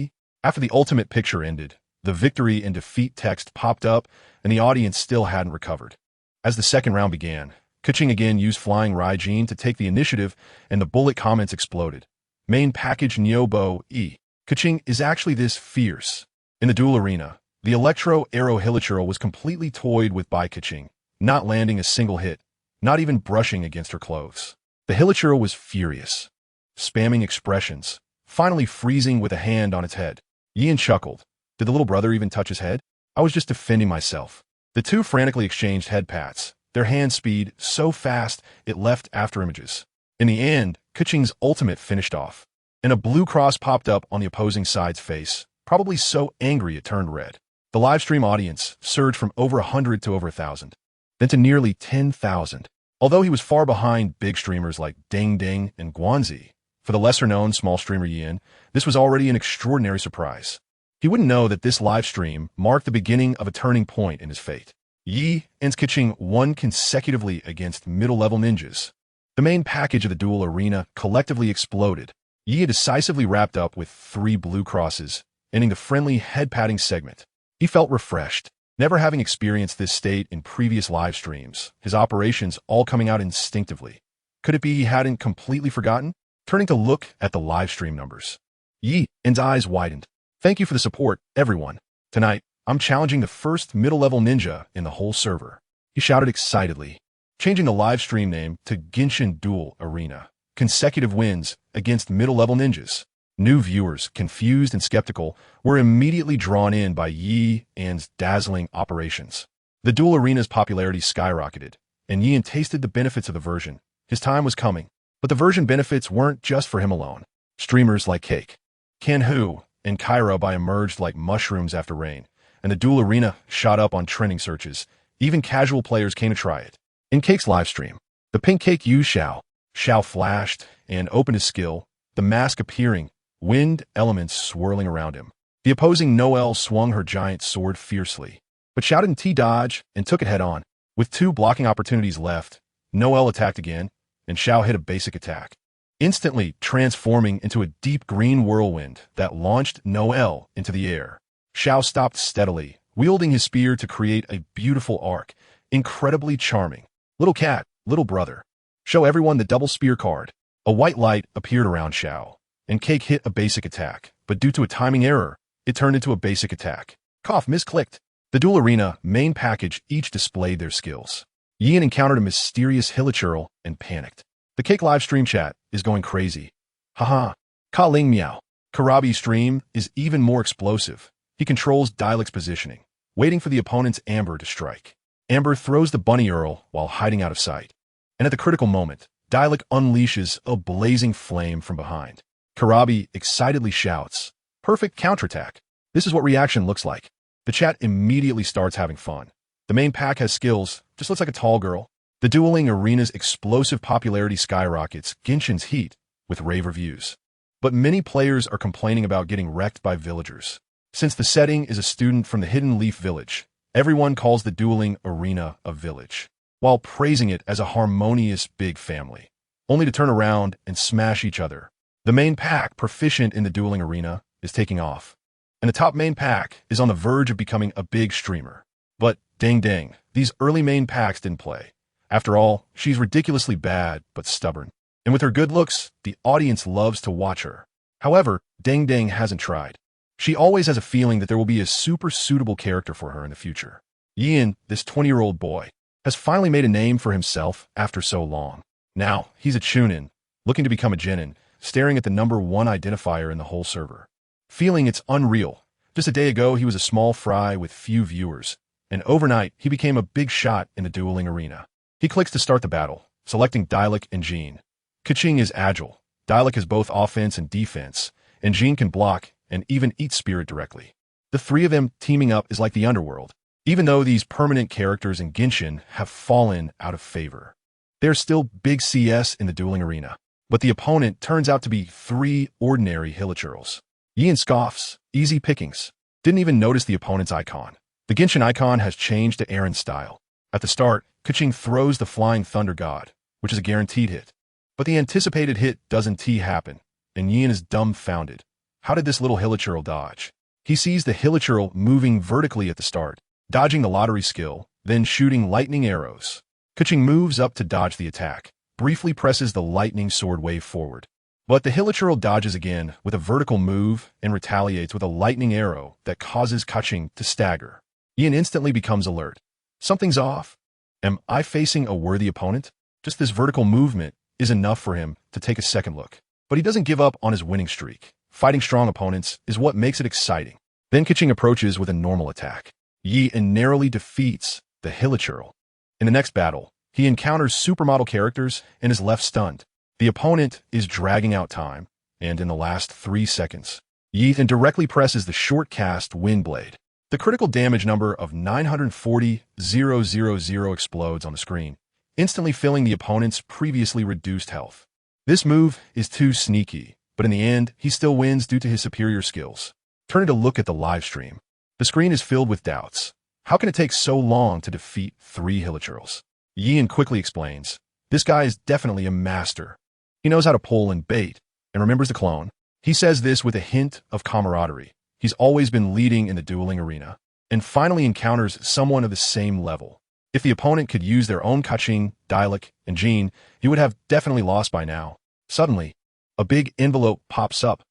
After the ultimate picture ended, the victory and defeat text popped up, and the audience still hadn't recovered. As the second round began, Keqing again used Flying Raijin to take the initiative, and the bullet comments exploded. Main package Nyobo E. Keqing is actually this fierce. In the duel arena, the Electro Arrow Hilichurl was completely toyed with by Keqing, not landing a single hit, not even brushing against her clothes. The Hilichurl was furious, spamming expressions, finally freezing with a hand on its head. Yin chuckled. Did the little brother even touch his head? I was just defending myself. The two frantically exchanged head pats, their hand speed so fast it left after images. In the end, Keqing's ultimate finished off, and a blue cross popped up on the opposing side's face, probably so angry it turned red. The livestream audience surged from over 100 to over 1,000, then to nearly 10,000. Although he was far behind big streamers like Ding Ding and Guanzi, for the lesser-known small streamer Yin, this was already an extraordinary surprise. He wouldn't know that this live stream marked the beginning of a turning point in his fate. Yi and Keqing won consecutively against middle-level ninjas. The main package of the duel arena collectively exploded. Yi decisively wrapped up with 3 blue crosses, ending the friendly head-patting segment. He felt refreshed, never having experienced this state in previous live streams, his operations all coming out instinctively. Could it be he hadn't completely forgotten? Turning to look at the live stream numbers, Yi's eyes widened. Thank you for the support, everyone. Tonight, I'm challenging the first middle-level ninja in the whole server. He shouted excitedly, changing the live stream name to Genshin Duel Arena. Consecutive wins against middle-level ninjas. New viewers, confused and skeptical, were immediately drawn in by Yi's dazzling operations. The duel arena's popularity skyrocketed, and Yin tasted the benefits of the version. His time was coming, but the version benefits weren't just for him alone. Streamers like Cake, Kanhu, and Kyra emerged like mushrooms after rain, and the duel arena shot up on trending searches. Even casual players came to try it. In Cake's livestream, the pink Cake used Xiao. Xiao flashed and opened his skill, the mask appearing, wind elements swirling around him. The opposing Noelle swung her giant sword fiercely, but Xiao didn't T-dodge and took it head-on. With 2 blocking opportunities left, Noelle attacked again, and Xiao hit a basic attack, instantly transforming into a deep green whirlwind that launched Noelle into the air. Xiao stopped steadily, wielding his spear to create a beautiful arc, incredibly charming. Little cat, little brother. Show everyone the double spear card. A white light appeared around Xiao, and Cake hit a basic attack, but due to a timing error, it turned into a basic attack. Cough misclicked. The duel arena main package each displayed their skills. Yin encountered a mysterious Hilichurl and panicked. The Cake live stream chat is going crazy. Haha. Ka Ling Miao. Karabi's stream is even more explosive. He controls Dialect's positioning, waiting for the opponent's Amber to strike. Amber throws the bunny Earl while hiding out of sight. And at the critical moment, Dialect unleashes a blazing flame from behind. Karabi excitedly shouts, "Perfect counterattack." This is what reaction looks like. The chat immediately starts having fun. The main pack has skills, just looks like a tall girl. The dueling arena's explosive popularity skyrockets Genshin's heat with rave reviews. But many players are complaining about getting wrecked by villagers. Since the setting is a student from the Hidden Leaf Village, everyone calls the dueling arena a village, while praising it as a harmonious big family, only to turn around and smash each other. The main pack, proficient in the dueling arena, is taking off, and the top main pack is on the verge of becoming a big streamer. But, dang dang, these early main packs didn't play. After all, she's ridiculously bad, but stubborn. And with her good looks, the audience loves to watch her. However, Dang Dang hasn't tried. She always has a feeling that there will be a super suitable character for her in the future. Yin, this 20-year-old boy, has finally made a name for himself after so long. Now, he's a Chunin, looking to become a Genin, staring at the #1 identifier in the whole server. Feeling it's unreal. Just a day ago, he was a small fry with few viewers, and overnight, he became a big shot in the dueling arena. He clicks to start the battle, selecting Dialect and Jean. Keqing is agile, Dialek is both offense and defense, and Jin can block and even eat spirit directly. The three of them teaming up is like the underworld, even though these permanent characters in Genshin have fallen out of favor. There's still big CS in the dueling arena, but the opponent turns out to be three ordinary hilichurls. Yin scoffs, easy pickings. Didn't even notice the opponent's icon. The Genshin icon has changed to Aaron style. At the start, Keqing throws the Flying Thunder God, which is a guaranteed hit. But the anticipated hit doesn't happen, and Yin is dumbfounded. How did this little hilichurl dodge? He sees the hilichurl moving vertically at the start, dodging the lottery skill, then shooting lightning arrows. Keqing moves up to dodge the attack, briefly presses the lightning sword wave forward. But the hilichurl dodges again with a vertical move and retaliates with a lightning arrow that causes Keqing to stagger. Yin instantly becomes alert. Something's off. Am I facing a worthy opponent? Just this vertical movement is enough for him to take a second look. But he doesn't give up on his winning streak. Fighting strong opponents is what makes it exciting. Then Keqing approaches with a normal attack. Yi narrowly defeats the hilichurl. In the next battle, he encounters supermodel characters and is left stunned. The opponent is dragging out time, and in the last 3 seconds, Yi directly presses the short-cast Windblade. The critical damage number of 940,000 explodes on the screen, instantly filling the opponent's previously reduced health. This move is too sneaky, but in the end, he still wins due to his superior skills. Turning to look at the live stream, the screen is filled with doubts. How can it take so long to defeat 3 hilichurls? Yin quickly explains, this guy is definitely a master. He knows how to pull and bait, and remembers the clone. He says this with a hint of camaraderie. He's always been leading in the dueling arena, and finally encounters someone of the same level. If the opponent could use their own Keqing, Dialek, and Jin, he would have definitely lost by now. Suddenly, a big envelope pops up.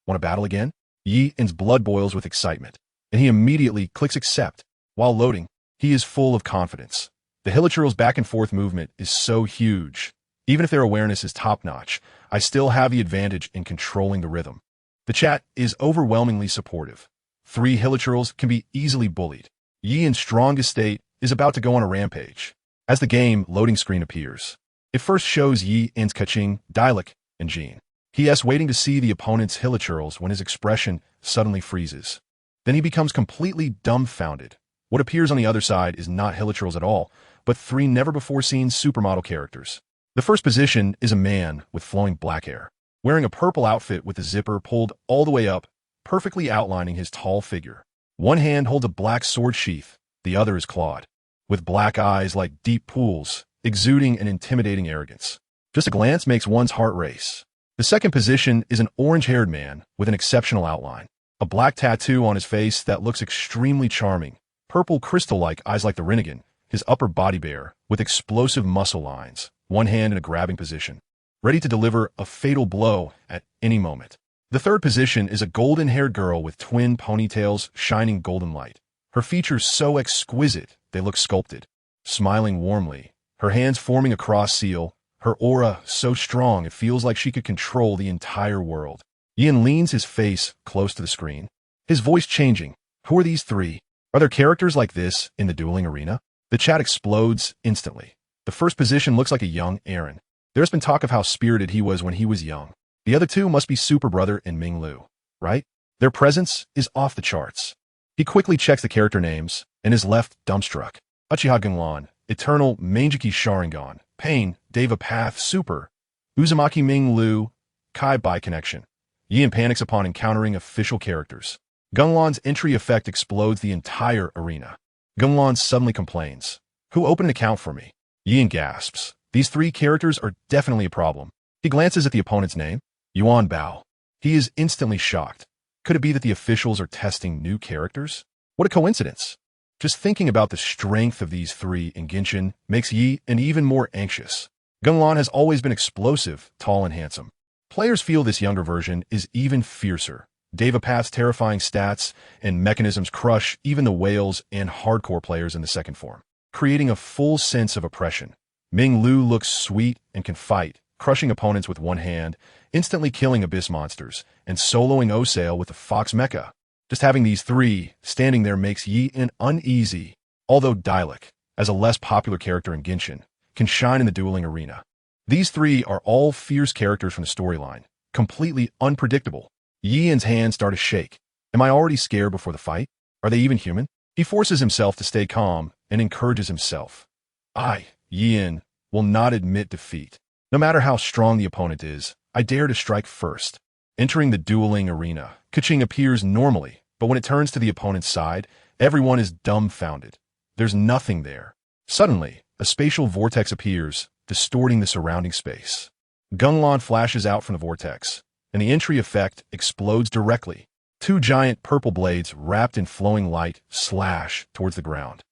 Want to battle again? Yin's blood boils with excitement, and he immediately clicks accept. While loading, he is full of confidence. The hilichurl's back and forth movement is so huge. Even if their awareness is top-notch, I still have the advantage in controlling the rhythm. The chat is overwhelmingly supportive. 3 hilichurls can be easily bullied. Yi in strongest state is about to go on a rampage. As the game loading screen appears, it first shows Yin's Keqing, Dialek, and Jin. He is waiting to see the opponent's hilichurls when his expression suddenly freezes. Then he becomes completely dumbfounded. What appears on the other side is not hilichurls at all, but 3 never-before-seen supermodel characters. The first position is a man with flowing black hair, wearing a purple outfit with the zipper pulled all the way up, perfectly outlining his tall figure. One hand holds a black sword sheath, the other is clawed, with black eyes like deep pools, exuding an intimidating arrogance. Just a glance makes one's heart race. The second position is an orange-haired man with an exceptional outline, a black tattoo on his face that looks extremely charming, purple crystal-like eyes like the Rinnegan, his upper body bare, with explosive muscle lines, one hand in a grabbing position, ready to deliver a fatal blow at any moment. The third position is a golden-haired girl with twin ponytails shining golden light. Her features so exquisite they look sculpted. Smiling warmly, her hands forming a cross seal, her aura so strong it feels like she could control the entire world. Yin leans his face close to the screen, his voice changing. Who are these 3? Are there characters like this in the dueling arena? The chat explodes instantly. The first position looks like a young Aaron. There's been talk of how spirited he was when he was young. The other 2 must be Super Brother and Minglu, right? Their presence is off the charts. He quickly checks the character names and is left dumbstruck. Uchiha Gung Lan, Eternal Mangeki Sharingan, Pain, Deva Path Super, Uzumaki Minglu, Kai Bai Connection. Yin panics upon encountering official characters. Gung Lan's entry effect explodes the entire arena. Gung Lan suddenly complains. Who opened an account for me? Yin gasps. These 3 characters are definitely a problem. He glances at the opponent's name, Yuan Bao. He is instantly shocked. Could it be that the officials are testing new characters? What a coincidence. Just thinking about the strength of these 3 in Genshin makes Yi even more anxious. Gung Lan has always been explosive, tall, and handsome. Players feel this younger version is even fiercer. Devapath's terrifying stats and mechanisms crush even the whales and hardcore players in the second form, creating a full sense of oppression. Ming Lu looks sweet and can fight, crushing opponents with one hand, instantly killing abyss monsters, and soloing Osail with the Fox Mecha. Just having these 3 standing there makes Yi uneasy, although Dialek, as a less popular character in Genshin, can shine in the dueling arena. These three are all fierce characters from the storyline, completely unpredictable. Yian's hands start to shake. Am I already scared before the fight? Are they even human? He forces himself to stay calm and encourages himself. Yian, will not admit defeat. No matter how strong the opponent is, I dare to strike first. Entering the dueling arena, Keqing appears normally, but when it turns to the opponent's side, everyone is dumbfounded. There's nothing there. Suddenly, a spatial vortex appears, distorting the surrounding space. Gung Lan flashes out from the vortex, and the entry effect explodes directly. Two giant purple blades wrapped in flowing light slash towards the ground,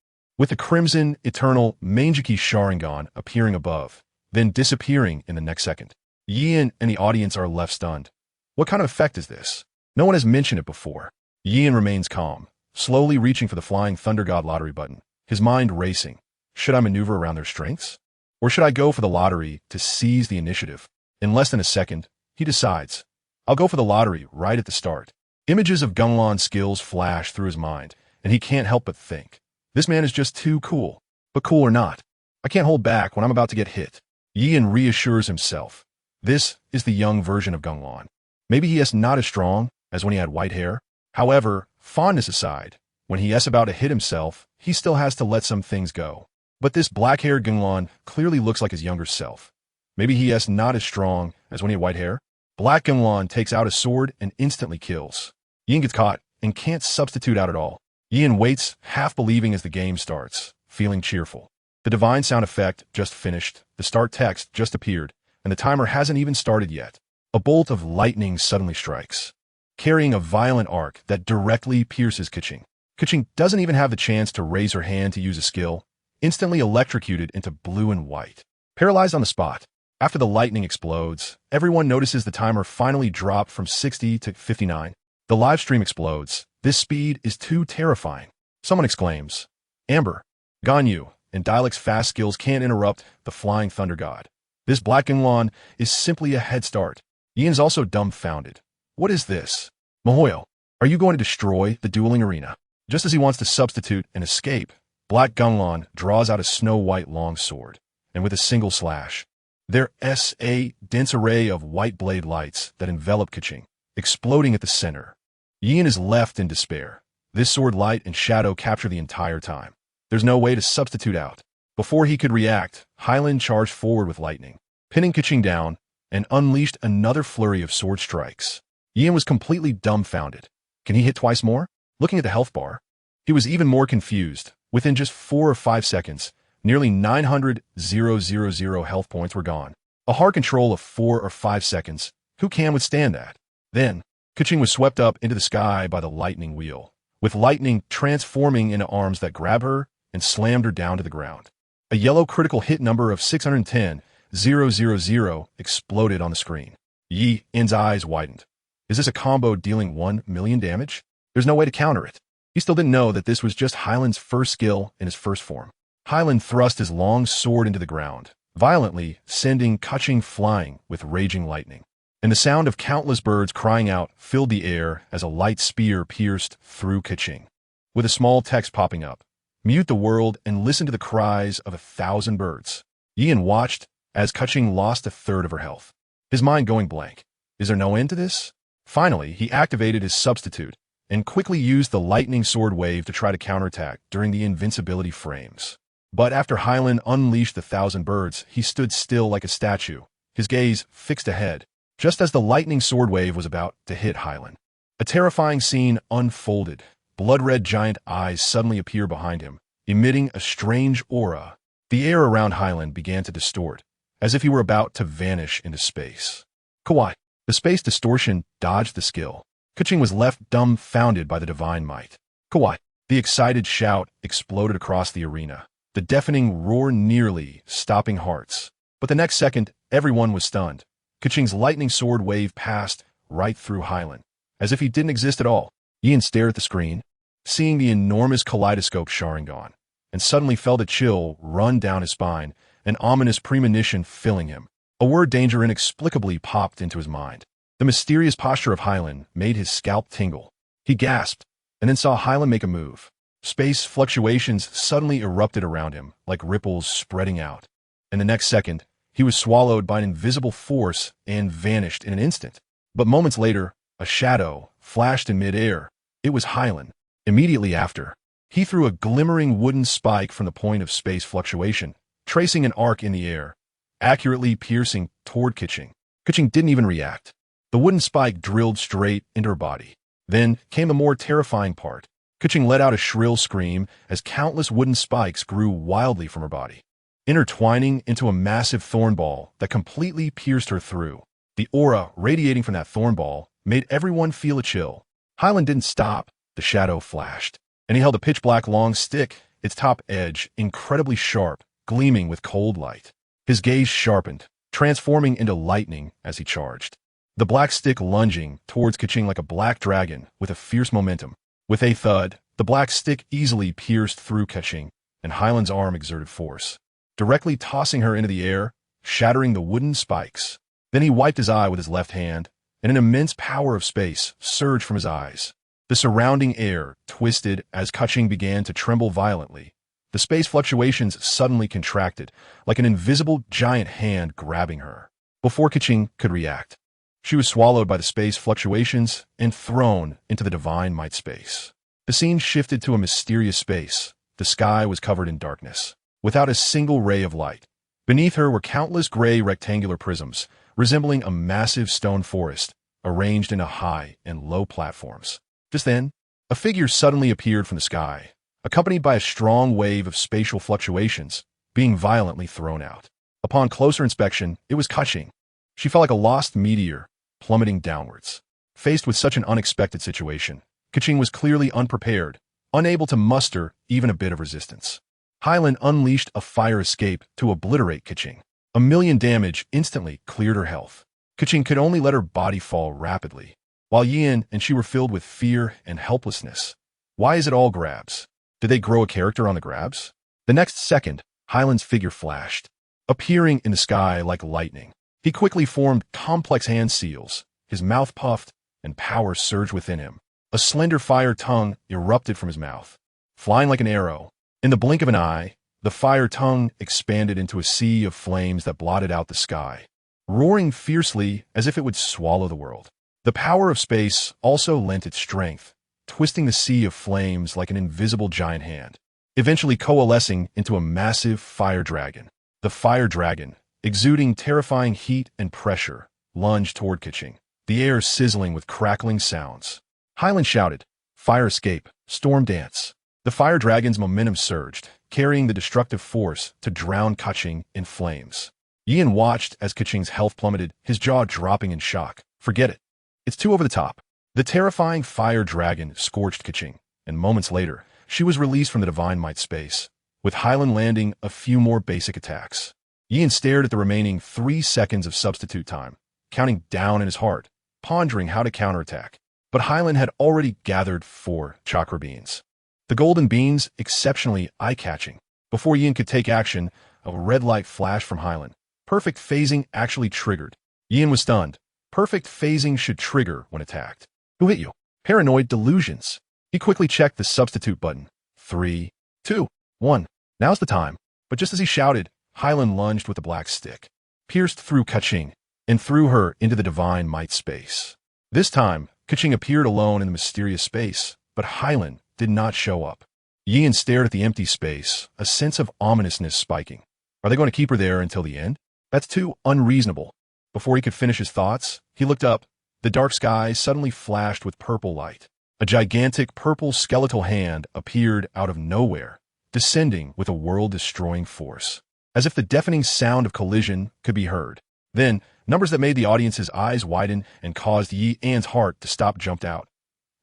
with the crimson, eternal Mangeki Sharingan appearing above, then disappearing in the next second. Yian and the audience are left stunned. What kind of effect is this? No one has mentioned it before. Yian remains calm, slowly reaching for the flying Thunder God lottery button, his mind racing. Should I maneuver around their strengths? Or should I go for the lottery to seize the initiative? In less than a second, he decides. I'll go for the lottery right at the start. Images of Gung Lan's skills flash through his mind, and he can't help but think. This man is just too cool. But cool or not, I can't hold back when I'm about to get hit. Yian reassures himself. This is the young version of Gung Lan. Maybe he is not as strong as when he had white hair. However, fondness aside, when he is about to hit himself, he still has to let some things go. But this black-haired Gung Lan clearly looks like his younger self. Maybe he is not as strong as when he had white hair. Black Gung Lan takes out his sword and instantly kills. Yian gets caught and can't substitute out at all. Yian waits, half believing as the game starts, feeling cheerful. The divine sound effect just finished, the start text just appeared, and the timer hasn't even started yet. A bolt of lightning suddenly strikes, carrying a violent arc that directly pierces Keqing. Keqing doesn't even have the chance to raise her hand to use a skill, instantly electrocuted into blue and white. Paralyzed on the spot. After the lightning explodes, everyone notices the timer finally dropped from 60 to 59. The live stream explodes. This speed is too terrifying. Someone exclaims, Amber, Ganyu, and Dialect's fast skills can't interrupt the flying thunder god. This Black Gung Lan is simply a head start. Yian's also dumbfounded. What is this? Mihoyo, are you going to destroy the dueling arena? Just as he wants to substitute and escape, Black Gung Lan draws out a snow-white long sword, and with a single slash, there's a dense array of white blade lights that envelop Keqing, exploding at the center. Yian is left in despair. This sword light and shadow capture the entire time. There's no way to substitute out. Before he could react, Hylan charged forward with lightning, pinning Keqing down, and unleashed another flurry of sword strikes. Yian was completely dumbfounded. Can he hit twice more? Looking at the health bar, he was even more confused. Within just 4 or 5 seconds, nearly 900,000 health points were gone. A hard control of 4 or 5 seconds. Who can withstand that? Then, Keqing was swept up into the sky by the lightning wheel, with lightning transforming into arms that grabbed her and slammed her down to the ground. A yellow critical hit number of 610,000 exploded on the screen. Yian's eyes widened. Is this a combo dealing 1 million damage? There's no way to counter it. He still didn't know that this was just Hylan's first skill in his first form. Hylan thrust his long sword into the ground, violently sending Keqing flying with raging lightning. And the sound of countless birds crying out filled the air as a light spear pierced through Keqing. With a small text popping up, mute the world and listen to the cries of 1,000 birds. Yian watched as Keqing lost 1/3 of her health, his mind going blank. Is there no end to this? Finally, he activated his substitute and quickly used the lightning sword wave to try to counterattack during the invincibility frames. But after Hylan unleashed the 1,000 birds, he stood still like a statue, his gaze fixed ahead, just as the lightning sword wave was about to hit Hylan. A terrifying scene unfolded. Blood-red giant eyes suddenly appear behind him, emitting a strange aura. The air around Hylan began to distort, as if he were about to vanish into space. Kawaii. The space distortion dodged the skill. Keqing was left dumbfounded by the divine might. Kawaii. The excited shout exploded across the arena, the deafening roar nearly stopping hearts. But the next second, everyone was stunned. Keqing's lightning sword wave passed right through Hylan, as if he didn't exist at all. Yian stared at the screen, seeing the enormous kaleidoscope Sharingan, and suddenly felt a chill run down his spine, an ominous premonition filling him. A word danger inexplicably popped into his mind. The mysterious posture of Hylan made his scalp tingle. He gasped, and then saw Hylan make a move. Space fluctuations suddenly erupted around him, like ripples spreading out. And the next second, he was swallowed by an invisible force and vanished in an instant. But moments later, a shadow flashed in midair. It was Hylan. Immediately after, he threw a glimmering wooden spike from the point of space fluctuation, tracing an arc in the air, accurately piercing toward Keqing. Keqing didn't even react. The wooden spike drilled straight into her body. Then came the more terrifying part. Keqing let out a shrill scream as countless wooden spikes grew wildly from her body, intertwining into a massive thorn ball that completely pierced her through. The aura radiating from that thorn ball made everyone feel a chill. Hylan didn't stop. The shadow flashed, and he held a pitch-black long stick, its top edge incredibly sharp, gleaming with cold light. His gaze sharpened, transforming into lightning as he charged. The black stick lunging towards Keqing like a black dragon with a fierce momentum. With a thud, the black stick easily pierced through Keqing, and Hylan's arm exerted force, directly tossing her into the air, shattering the wooden spikes. Then he wiped his eye with his left hand, and an immense power of space surged from his eyes. The surrounding air twisted as Keqing began to tremble violently. The space fluctuations suddenly contracted, like an invisible giant hand grabbing her. Before Keqing could react, she was swallowed by the space fluctuations and thrown into the divine might space. The scene shifted to a mysterious space. The sky was covered in darkness, without a single ray of light. Beneath her were countless gray rectangular prisms, resembling a massive stone forest, arranged into high and low platforms. Just then, a figure suddenly appeared from the sky, accompanied by a strong wave of spatial fluctuations, being violently thrown out. Upon closer inspection, it was Keqing. She felt like a lost meteor, plummeting downwards. Faced with such an unexpected situation, Keqing was clearly unprepared, unable to muster even a bit of resistance. Hylan unleashed a fire escape to obliterate Keqing. 1,000,000 damage instantly cleared her health. Keqing could only let her body fall rapidly, while Yin and she were filled with fear and helplessness. Why is it all grabs? Did they grow a character on the grabs? The next second, Hylan's figure flashed, appearing in the sky like lightning. He quickly formed complex hand seals, his mouth puffed, and power surged within him. A slender fire tongue erupted from his mouth, flying like an arrow. In the blink of an eye, the fire tongue expanded into a sea of flames that blotted out the sky, roaring fiercely as if it would swallow the world. The power of space also lent its strength, twisting the sea of flames like an invisible giant hand, eventually coalescing into a massive fire dragon. The fire dragon, exuding terrifying heat and pressure, lunged toward Keqing, the air sizzling with crackling sounds. Hylan shouted, "Fire escape, storm dance." The fire dragon's momentum surged, carrying the destructive force to drown Keqing in flames. Yin watched as Keqing's health plummeted, his jaw dropping in shock. Forget it. It's too over the top. The terrifying fire dragon scorched Keqing, and moments later, she was released from the divine might space, with Hylan landing a few more basic attacks. Yin stared at the remaining 3 seconds of substitute time, counting down in his heart, pondering how to counterattack. But Hylan had already gathered 4 chakra beans. The golden beans exceptionally eye-catching. Before Yin could take action, a red light flashed from Hylan. Perfect phasing actually triggered. Yin was stunned. Perfect phasing should trigger when attacked. Who hit you? Paranoid delusions. He quickly checked the substitute button. 3, 2, 1. Now's the time. But just as he shouted, Hylan lunged with the black stick, pierced through Keqing, and threw her into the divine might space. This time, Keqing appeared alone in the mysterious space, but Hylan did not show up. Yin stared at the empty space, a sense of ominousness spiking. Are they going to keep her there until the end? That's too unreasonable. Before he could finish his thoughts, he looked up. The dark sky suddenly flashed with purple light. A gigantic purple skeletal hand appeared out of nowhere, descending with a world-destroying force, as if the deafening sound of collision could be heard. Then, numbers that made the audience's eyes widen and caused Yi An's heart to stop jumped out.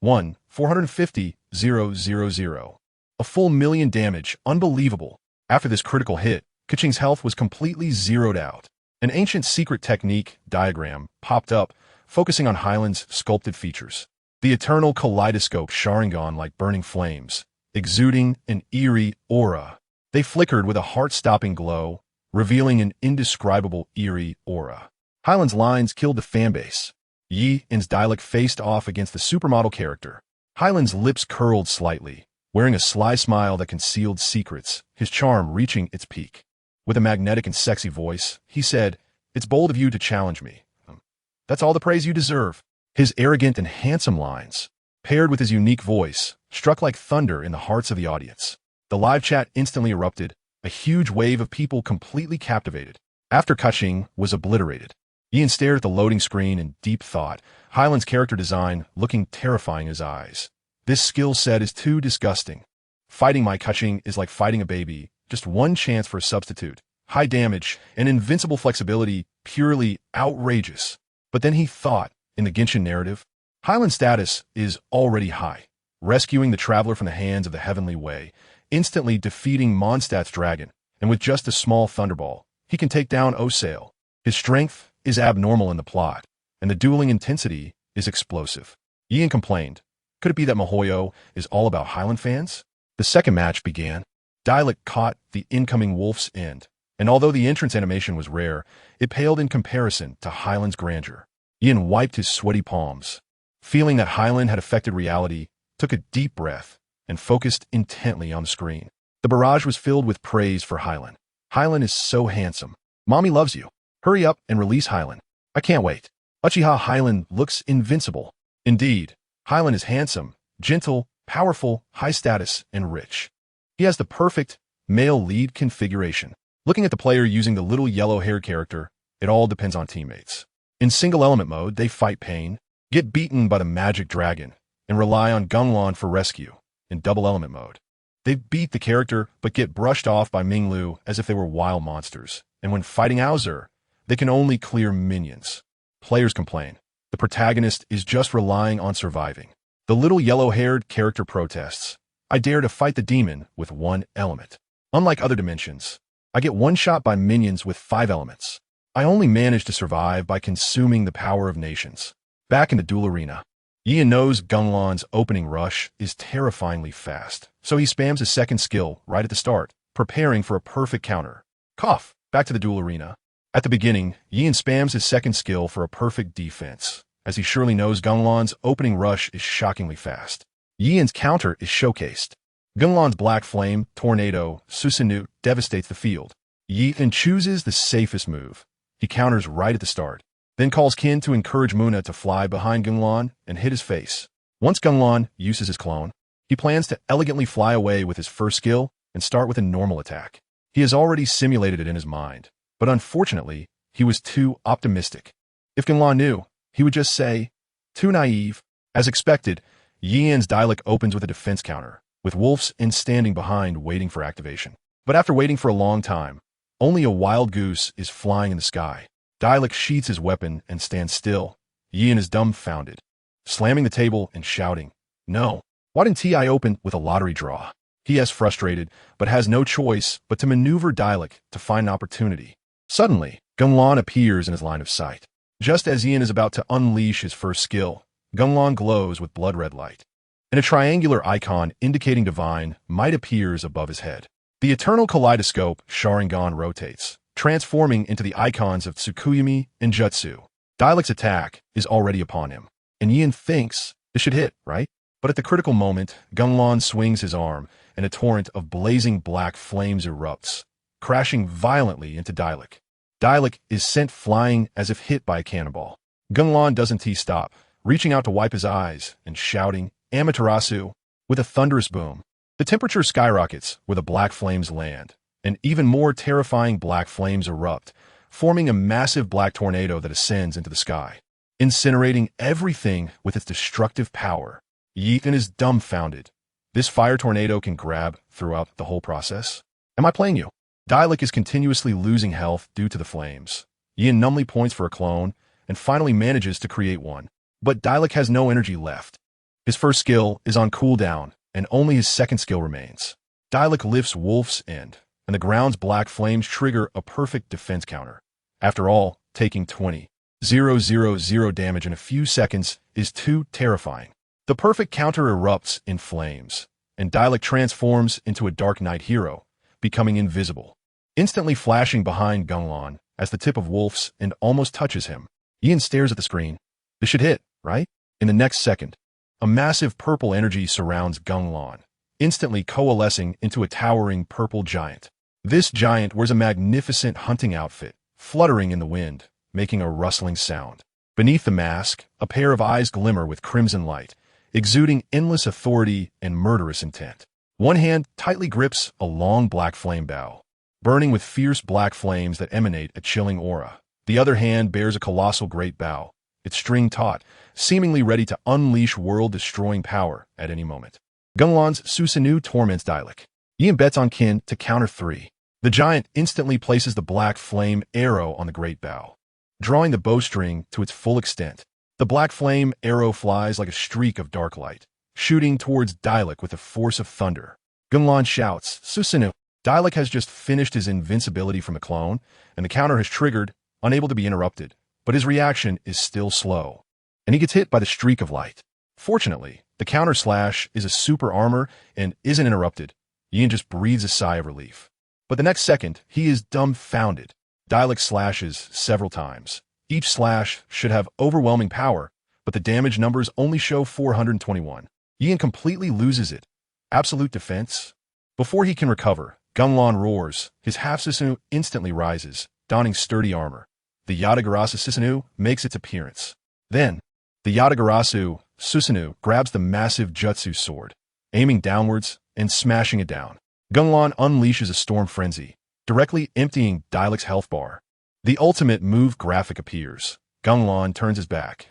1, 450, 000. A full 1,000,000 damage, unbelievable. After this critical hit, Keqing's health was completely zeroed out. An ancient secret technique diagram popped up, focusing on Hylan's sculpted features. The eternal kaleidoscope Sharingan like burning flames, exuding an eerie aura. They flickered with a heart-stopping glow, revealing an indescribable eerie aura. Hylan's lines killed the fanbase. Yi An's dialect faced off against the supermodel character. Hylan's lips curled slightly, wearing a sly smile that concealed secrets, his charm reaching its peak. With a magnetic and sexy voice, he said, "It's bold of you to challenge me. That's all the praise you deserve." His arrogant and handsome lines, paired with his unique voice, struck like thunder in the hearts of the audience. The live chat instantly erupted, a huge wave of people completely captivated. After Kuching was obliterated, Ian stared at the loading screen in deep thought, Hyland's character design looking terrifying in his eyes. This skill set is too disgusting. Fighting my Kuching is like fighting a baby, just one chance for a substitute. High damage and invincible flexibility, purely outrageous. But then he thought, in the Genshin narrative, Hyland's status is already high, rescuing the traveler from the hands of the Heavenly Way, instantly defeating Mondstadt's dragon, and with just a small thunderball, he can take down Osale. His strength is abnormal in the plot, and the dueling intensity is explosive. Ian complained, could it be that Mihoyo is all about Hyland fans? The second match began. Dialect caught the incoming wolf's end, and although the entrance animation was rare, it paled in comparison to Hyland's grandeur. Ian wiped his sweaty palms, feeling that Hyland had affected reality, took a deep breath, and focused intently on the screen. The barrage was filled with praise for Hyland. Hyland is so handsome. Mommy loves you. Hurry up and release Hyland. I can't wait. Uchiha Hyland looks invincible. Indeed, Hyland is handsome, gentle, powerful, high status, and rich. He has the perfect male lead configuration. Looking at the player using the little yellow-haired character, it all depends on teammates. In single-element mode, they fight pain, get beaten by the magic dragon, and rely on Gung Lan for rescue. In double-element mode, they beat the character but get brushed off by Minglu as if they were wild monsters. And when fighting Aozer, they can only clear minions. Players complain. The protagonist is just relying on surviving. The little yellow-haired character protests. I dare to fight the demon with one element. Unlike other dimensions, I get one shot by minions with 5 elements. I only manage to survive by consuming the power of nations. Back in the duel arena, Ian knows Gung Lan's opening rush is terrifyingly fast, so he spams his second skill right at the start, preparing for a perfect counter. Cough! Back to the duel arena. At the beginning, Ian spams his second skill for a perfect defense, as he surely knows Gung Lan's opening rush is shockingly fast. Ian's counter is showcased. Gung Lan's black flame, tornado, Susanoo devastates the field. Ian chooses the safest move. He counters right at the start, then calls Kin to encourage Muna to fly behind Gung Lan and hit his face. Once Gung Lan uses his clone, he plans to elegantly fly away with his first skill and start with a normal attack. He has already simulated it in his mind, but unfortunately, he was too optimistic. If Gung Lan knew, he would just say, too naive. As expected, Yian's dialect opens with a defense counter, with Wolf's in standing behind waiting for activation. But after waiting for a long time, only a wild goose is flying in the sky. Dialect sheathes his weapon and stands still. Yian is dumbfounded, slamming the table and shouting, no, why didn't Ti open with a lottery draw? He is frustrated, but has no choice but to maneuver Dialect to find an opportunity. Suddenly, Gung Lan appears in his line of sight. Just as Ian is about to unleash his first skill, Gung Lan glows with blood-red light, and a triangular icon indicating divine might appears above his head. The eternal kaleidoscope Sharingan rotates, transforming into the icons of Tsukuyomi and Jutsu. Dialect's attack is already upon him, and Ian thinks it should hit, right? But at the critical moment, Gung Lan swings his arm, and a torrent of blazing black flames erupts, crashing violently into Dialect. Dialect is sent flying as if hit by a cannonball. Gung Lan doesn't stop, reaching out to wipe his eyes and shouting, Amaterasu, with a thunderous boom. The temperature skyrockets where the black flames land, and even more terrifying black flames erupt, forming a massive black tornado that ascends into the sky, incinerating everything with its destructive power. Ethan is dumbfounded. This fire tornado can grab throughout the whole process. Am I playing you? Dialect is continuously losing health due to the flames. Ian numbly points for a clone, and finally manages to create one. But Dialect has no energy left. His first skill is on cooldown, and only his second skill remains. Dialect lifts Wolf's end, and the ground's black flames trigger a perfect defense counter. After all, taking 20,000 damage in a few seconds is too terrifying. The perfect counter erupts in flames, and Dialect transforms into a Dark Knight hero, becoming invisible, instantly flashing behind Gung Lan as the tip of Wolf's end almost touches him. Ian stares at the screen. This should hit, right? In the next second, a massive purple energy surrounds Gung Lan, instantly coalescing into a towering purple giant. This giant wears a magnificent hunting outfit, fluttering in the wind, making a rustling sound. Beneath the mask, a pair of eyes glimmer with crimson light, exuding endless authority and murderous intent. One hand tightly grips a long black flame bow, burning with fierce black flames that emanate a chilling aura. The other hand bears a colossal great bow, its string taut, seemingly ready to unleash world-destroying power at any moment. Gung Lan's Susanoo torments Dialek. Yi bets on Qin to counter 3. The giant instantly places the black flame arrow on the great bow, drawing the bowstring to its full extent. The black flame arrow flies like a streak of dark light, shooting towards Dialek with the force of thunder. Gung Lan shouts, "Susanoo!" Dialek has just finished his invincibility from the clone, and the counter has triggered, unable to be interrupted, but his reaction is still slow, and he gets hit by the streak of light. Fortunately, the counter slash is a super armor and isn't interrupted. Yin just breathes a sigh of relief. But the next second, he is dumbfounded. Dialek slashes several times. Each slash should have overwhelming power, but the damage numbers only show 421. Yin completely loses it. Absolute defense? Before he can recover, Gung Lan roars. His half-Susanoo instantly rises, donning sturdy armor. The Yatagarasu Susanoo makes its appearance. Then, the Yatagarasu Susanoo grabs the massive Jutsu sword, aiming downwards and smashing it down. Gung Lan unleashes a storm frenzy, directly emptying Dialek's health bar. The ultimate move graphic appears. Gung Lan turns his back.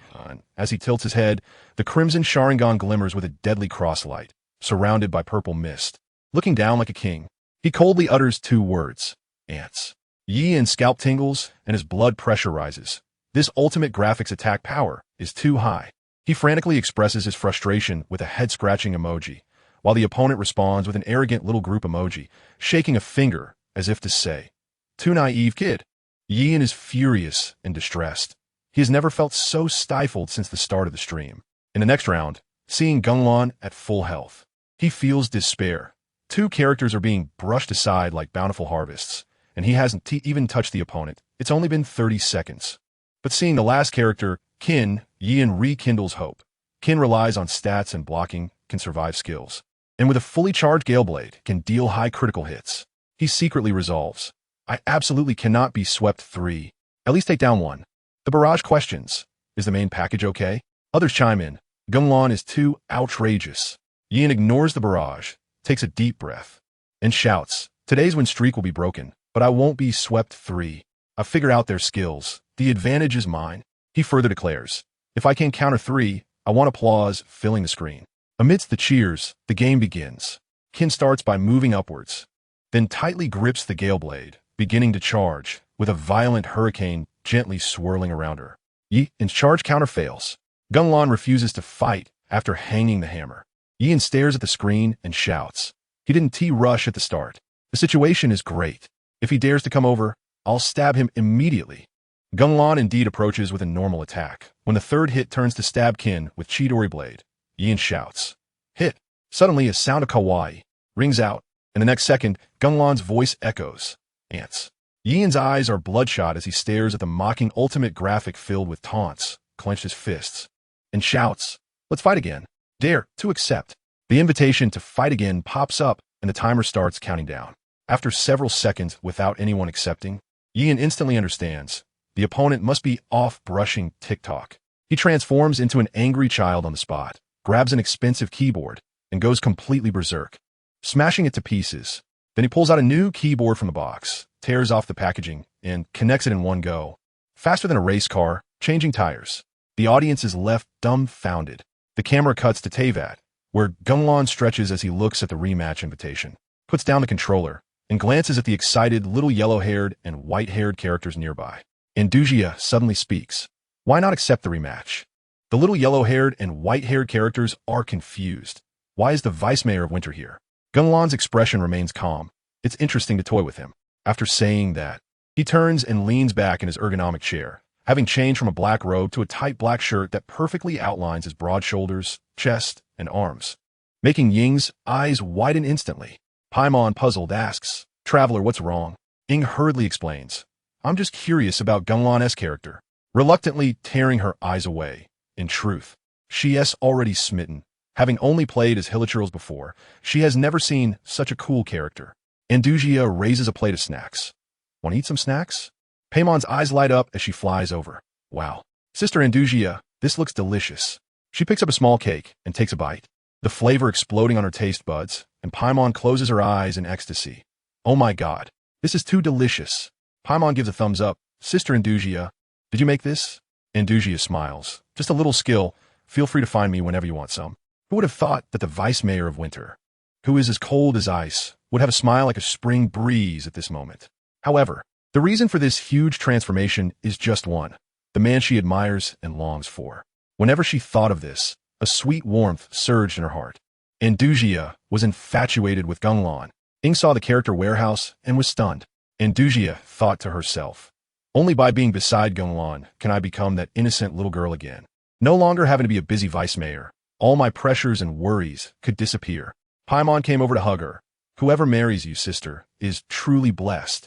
As he tilts his head, the crimson Sharingan glimmers with a deadly crosslight, surrounded by purple mist. Looking down like a king, he coldly utters 2 words, "Ants." Yi's scalp tingles and his blood pressure rises. This ultimate graphics attack power is too high. He frantically expresses his frustration with a head-scratching emoji, while the opponent responds with an arrogant little group emoji, shaking a finger as if to say, "Too naive, kid." Yin is furious and distressed. He has never felt so stifled since the start of the stream. In the next round, seeing Gung Lan at full health, he feels despair. 2 characters are being brushed aside like bountiful harvests, and he hasn't even touched the opponent. It's only been 30 seconds. But seeing the last character, Qin, Yin rekindles hope. Qin relies on stats and blocking, can survive skills, and with a fully charged Gale Blade, can deal high critical hits. He secretly resolves, "I absolutely cannot be swept 3. At least take down 1. The barrage questions, "Is the main package okay?" Others chime in, "Gung Lan is too outrageous." Yin ignores the barrage, takes a deep breath, and shouts, "Today's win streak will be broken, but I won't be swept 3. I figure out their skills. The advantage is mine." He further declares, "If I can counter 3, I want applause filling the screen." Amidst the cheers, the game begins. Qin starts by moving upwards, then tightly grips the Gale Blade, beginning to charge, with a violent hurricane gently swirling around her. Yin's charge counter fails. Gung Lan refuses to fight after hanging the hammer. Yin stares at the screen and shouts, "He didn't T-rush at the start. The situation is great. If he dares to come over, I'll stab him immediately." Gung Lan indeed approaches with a normal attack. When the 3rd hit turns to stab Qin with Chidori Blade, Yin shouts, "Hit!" Suddenly a sound of kawaii rings out, and the next second, Gung Lan's voice echoes, "Ants." Yin's eyes are bloodshot as he stares at the mocking ultimate graphic filled with taunts, clenches fists, and shouts, "Let's fight again. Dare to accept." The invitation to fight again pops up, and the timer starts counting down. After several seconds without anyone accepting, Yin instantly understands. The opponent must be off brushing TikTok. He transforms into an angry child on the spot, grabs an expensive keyboard, and goes completely berserk, smashing it to pieces. Then he pulls out a new keyboard from the box, tears off the packaging, and connects it in one go. Faster than a race car, changing tires. The audience is left dumbfounded. The camera cuts to Teyvat, where Gung Lan stretches as he looks at the rematch invitation, puts down the controller, and glances at the excited little yellow-haired and white-haired characters nearby. Andujia suddenly speaks. Why not accept the rematch? The little yellow-haired and white-haired characters are confused. Why is the vice mayor of Winter here? Gung Lan's expression remains calm. It's interesting to toy with him. After saying that, he turns and leans back in his ergonomic chair, having changed from a black robe to a tight black shirt that perfectly outlines his broad shoulders, chest, and arms, making Ying's eyes widen instantly. Paimon, puzzled, asks, "Traveler, what's wrong?" Ying hurriedly explains, "I'm just curious about Gung Lan's character," reluctantly tearing her eyes away. In truth, she is already smitten. Having only played as Hilichurls before, she has never seen such a cool character. Andujia raises a plate of snacks. Want to eat some snacks? Paymon's eyes light up as she flies over. Wow. Sister Andujia, this looks delicious. She picks up a small cake and takes a bite, the flavor exploding on her taste buds, and Paimon closes her eyes in ecstasy. Oh my god. This is too delicious. Paimon gives a thumbs up. Sister Andujia, did you make this? Andujia smiles. Just a little skill. Feel free to find me whenever you want some. Who would have thought that the vice mayor of winter, who is as cold as ice, would have a smile like a spring breeze at this moment? However, the reason for this huge transformation is just one, the man she admires and longs for. Whenever she thought of this, a sweet warmth surged in her heart. Andujia was infatuated with Gung Lan. Ing saw the character warehouse and was stunned. Andujia thought to herself, only by being beside Gung Lan can I become that innocent little girl again. No longer having to be a busy vice mayor, all my pressures and worries could disappear. Paimon came over to hug her. Whoever marries you, sister, is truly blessed.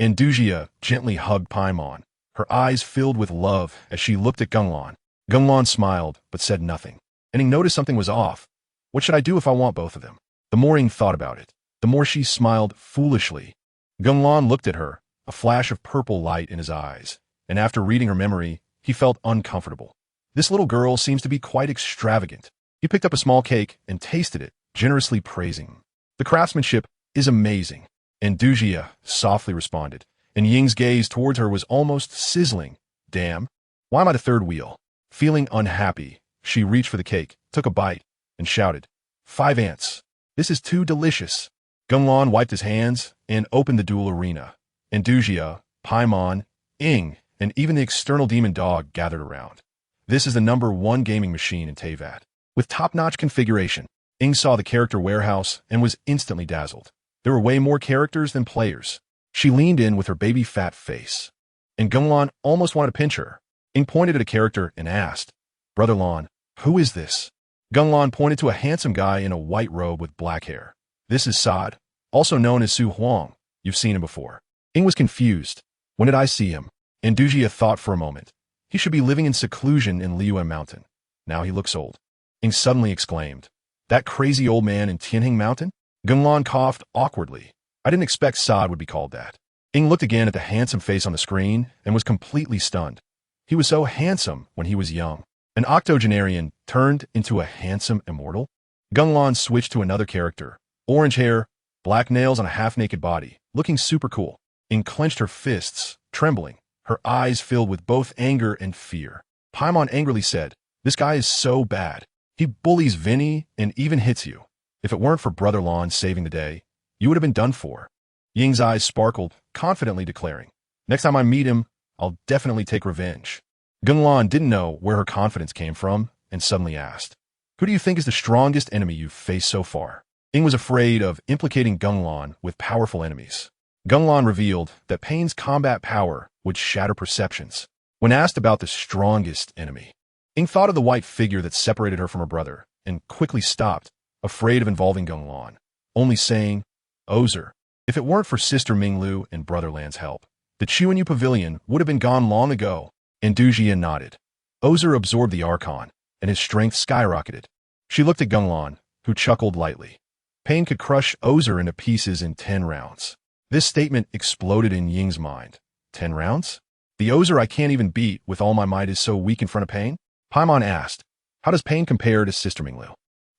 Andujia gently hugged Paimon, her eyes filled with love as she looked at Gung Lan. Gung Lan smiled, but said nothing. And Ing noticed something was off. What should I do if I want both of them? The more Ing thought about it, the more she smiled foolishly. Gung Lan looked at her, a flash of purple light in his eyes, and after reading her memory, he felt uncomfortable. This little girl seems to be quite extravagant. He picked up a small cake and tasted it, generously praising. The craftsmanship is amazing. Andujia softly responded, and Ying's gaze towards her was almost sizzling. Damn, why am I the third wheel? Feeling unhappy, she reached for the cake, took a bite, and shouted, 5 ants. This is too delicious. Gung Lan wiped his hands and opened the duel arena. Andujia, Paimon, Ing, and even the external demon dog gathered around. This is the #1 gaming machine in Teyvat. With top-notch configuration, Ing saw the character warehouse and was instantly dazzled. There were way more characters than players. She leaned in with her baby fat face, and Gung Lan almost wanted to pinch her. Ing pointed at a character and asked, Brother Lan, who is this? Gung Lan pointed to a handsome guy in a white robe with black hair. This is Saad, also known as Su Huang. You've seen him before. Ing was confused. When did I see him? Andujia thought for a moment. He should be living in seclusion in Liyue Mountain. Now he looks old. Ing suddenly exclaimed, that crazy old man in Tianhing Mountain? Gung Lan coughed awkwardly. I didn't expect Saad would be called that. Ing looked again at the handsome face on the screen and was completely stunned. He was so handsome when he was young. An octogenarian turned into a handsome immortal? Gung Lan switched to another character. Orange hair, black nails on a half-naked body, looking super cool. Ing clenched her fists, trembling, her eyes filled with both anger and fear. Paimon angrily said, this guy is so bad. He bullies Vinny and even hits you. If it weren't for Brother Lan saving the day, you would have been done for. Ying's eyes sparkled, confidently declaring, next time I meet him, I'll definitely take revenge. Gung Lan didn't know where her confidence came from and suddenly asked, who do you think is the strongest enemy you've faced so far? Ing was afraid of implicating Gung Lan with powerful enemies. Gung Lan revealed that Pain's combat power would shatter perceptions. When asked about the strongest enemy, Ing thought of the white figure that separated her from her brother and quickly stopped, afraid of involving Gung Lan, only saying, Ozer, if it weren't for Sister Minglu and Brother Lan's help, the Chuanyu Pavilion would have been gone long ago. Andujia nodded. Ozer absorbed the Archon, and his strength skyrocketed. She looked at Gung Lan, who chuckled lightly. Pain could crush Ozer into pieces in 10 rounds. This statement exploded in Ying's mind. 10 rounds? The Ozer I can't even beat with all my might is so weak in front of Pain? Paimon asked, how does Pain compare to Sister Minglu?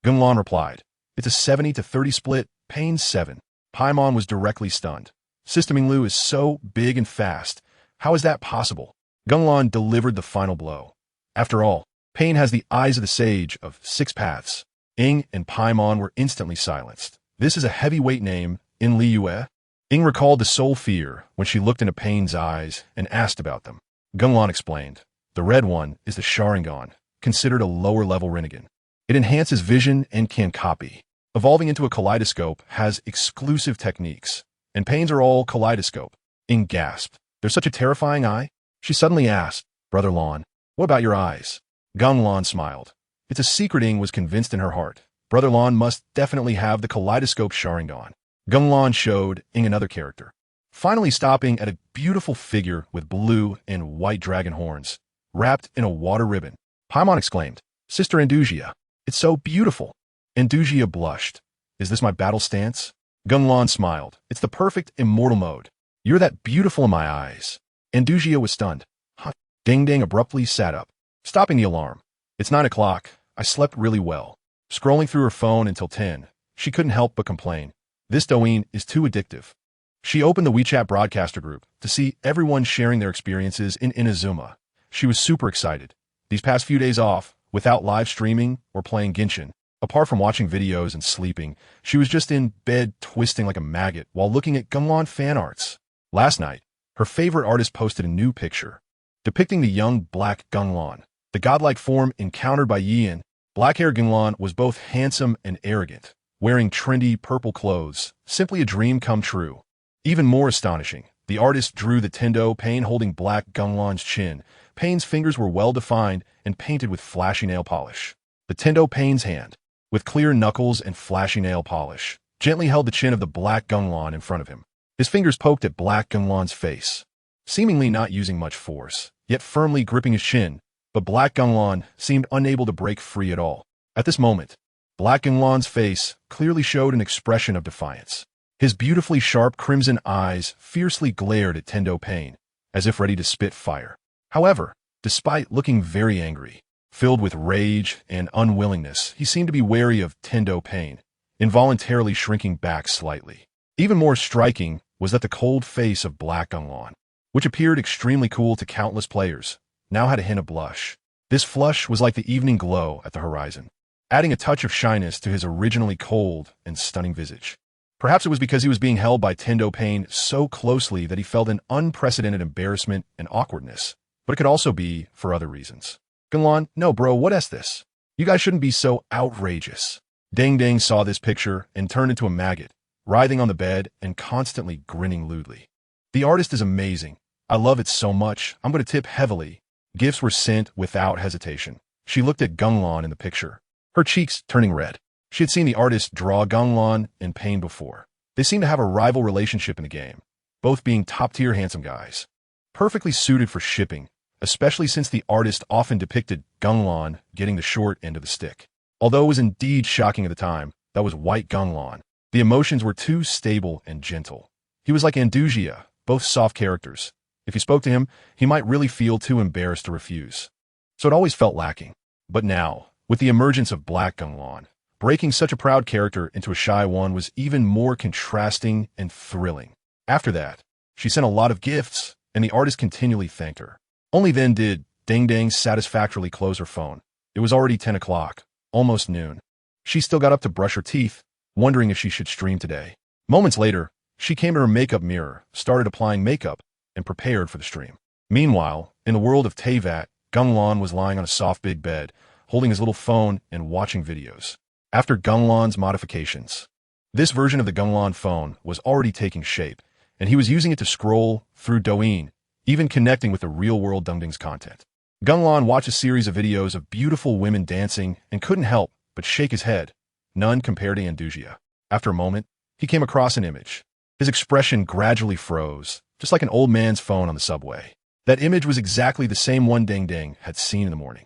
Gung Lan replied, it's a 70-30 split, Pain 7. Paimon was directly stunned. Sister Minglu is so big and fast. How is that possible? Gung Lan delivered the final blow. After all, Pain has the eyes of the sage of 6 paths. Ing and Paimon were instantly silenced. This is a heavyweight name in Liyue. Ing recalled the soul fear when she looked into Pain's eyes and asked about them. Gung Lan explained, the red one is the Sharingan, considered a lower-level Rinnegan. It enhances vision and can copy. Evolving into a kaleidoscope has exclusive techniques, and Pain's are all kaleidoscope. Ing gasped. There's such a terrifying eye? She suddenly asked, Brother Lan, what about your eyes? Gung Lan smiled. It's a secret Ing was convinced in her heart. Brother Lan must definitely have the kaleidoscope Sharingan. Gung Lan showed Ing another character, finally stopping at a beautiful figure with blue and white dragon horns, wrapped in a water ribbon. Paimon exclaimed, Sister Andujia, it's so beautiful. Andujia blushed. Is this my battle stance? Gung Lan smiled. It's the perfect immortal mode. You're that beautiful in my eyes. Andujia was stunned. Huh. Ding Ding abruptly sat up, stopping the alarm. It's 9 o'clock. I slept really well. Scrolling through her phone until 10, she couldn't help but complain. This Douyin is too addictive. She opened the WeChat broadcaster group to see everyone sharing their experiences in Inazuma. She was super excited. These past few days off, without live streaming or playing Genshin, apart from watching videos and sleeping, she was just in bed twisting like a maggot while looking at Gung Lan fan arts. Last night, her favorite artist posted a new picture, depicting the young black Gung Lan. The godlike form encountered by Yian, black-haired Gung Lan was both handsome and arrogant, wearing trendy purple clothes, simply a dream come true. Even more astonishing, the artist drew the Tendo Pain holding black Gung Lan's chin. Pain's fingers were well-defined and painted with flashy nail polish. The Tendo Pain's hand, with clear knuckles and flashy nail polish, gently held the chin of the black Gung Lan in front of him. His fingers poked at black Gung Lan's face, seemingly not using much force, yet firmly gripping his chin, but black Gung Lan seemed unable to break free at all. At this moment, black Gung Lan's face clearly showed an expression of defiance. His beautifully sharp crimson eyes fiercely glared at Tendo Pain, as if ready to spit fire. However, despite looking very angry, filled with rage and unwillingness, he seemed to be wary of Tendo Pain, involuntarily shrinking back slightly. Even more striking was that the cold face of black Gung Lan, which appeared extremely cool to countless players, now had a hint of blush. This flush was like the evening glow at the horizon, adding a touch of shyness to his originally cold and stunning visage. Perhaps it was because he was being held by Tendo Pain so closely that he felt an unprecedented embarrassment and awkwardness, but it could also be for other reasons. Gung Lan, no bro, what is this? You guys shouldn't be so outrageous. Ding Ding saw this picture and turned into a maggot, writhing on the bed and constantly grinning lewdly. The artist is amazing. I love it so much. I'm going to tip heavily. Gifts were sent without hesitation. She looked at Gung Lan in the picture, her cheeks turning red. She had seen the artist draw Gung Lan and Pain before. They seemed to have a rival relationship in the game, both being top-tier handsome guys, perfectly suited for shipping, especially since the artist often depicted Gung Lan getting the short end of the stick. Although it was indeed shocking at the time, that was white Gung Lan. The emotions were too stable and gentle. He was like Andujia, both soft characters. If you spoke to him, he might really feel too embarrassed to refuse. So it always felt lacking. But now, with the emergence of black Gung Lan, breaking such a proud character into a shy one was even more contrasting and thrilling. After that, she sent a lot of gifts, and the artist continually thanked her. Only then did Ding Ding satisfactorily close her phone. It was already 10 o'clock, almost noon. She still got up to brush her teeth, wondering if she should stream today. Moments later, she came to her makeup mirror, started applying makeup, and prepared for the stream. Meanwhile, in the world of Teyvat, Gung Lan was lying on a soft big bed, holding his little phone and watching videos. After Gung Lan's modifications, this version of the Gung Lan phone was already taking shape, and he was using it to scroll through Douyin, even connecting with the real-world Ding Ding's content. Gung Lan watched a series of videos of beautiful women dancing and couldn't help but shake his head, none compared to Andujia. After a moment, he came across an image. His expression gradually froze, just like an old man's phone on the subway. That image was exactly the same one Ding Ding had seen in the morning.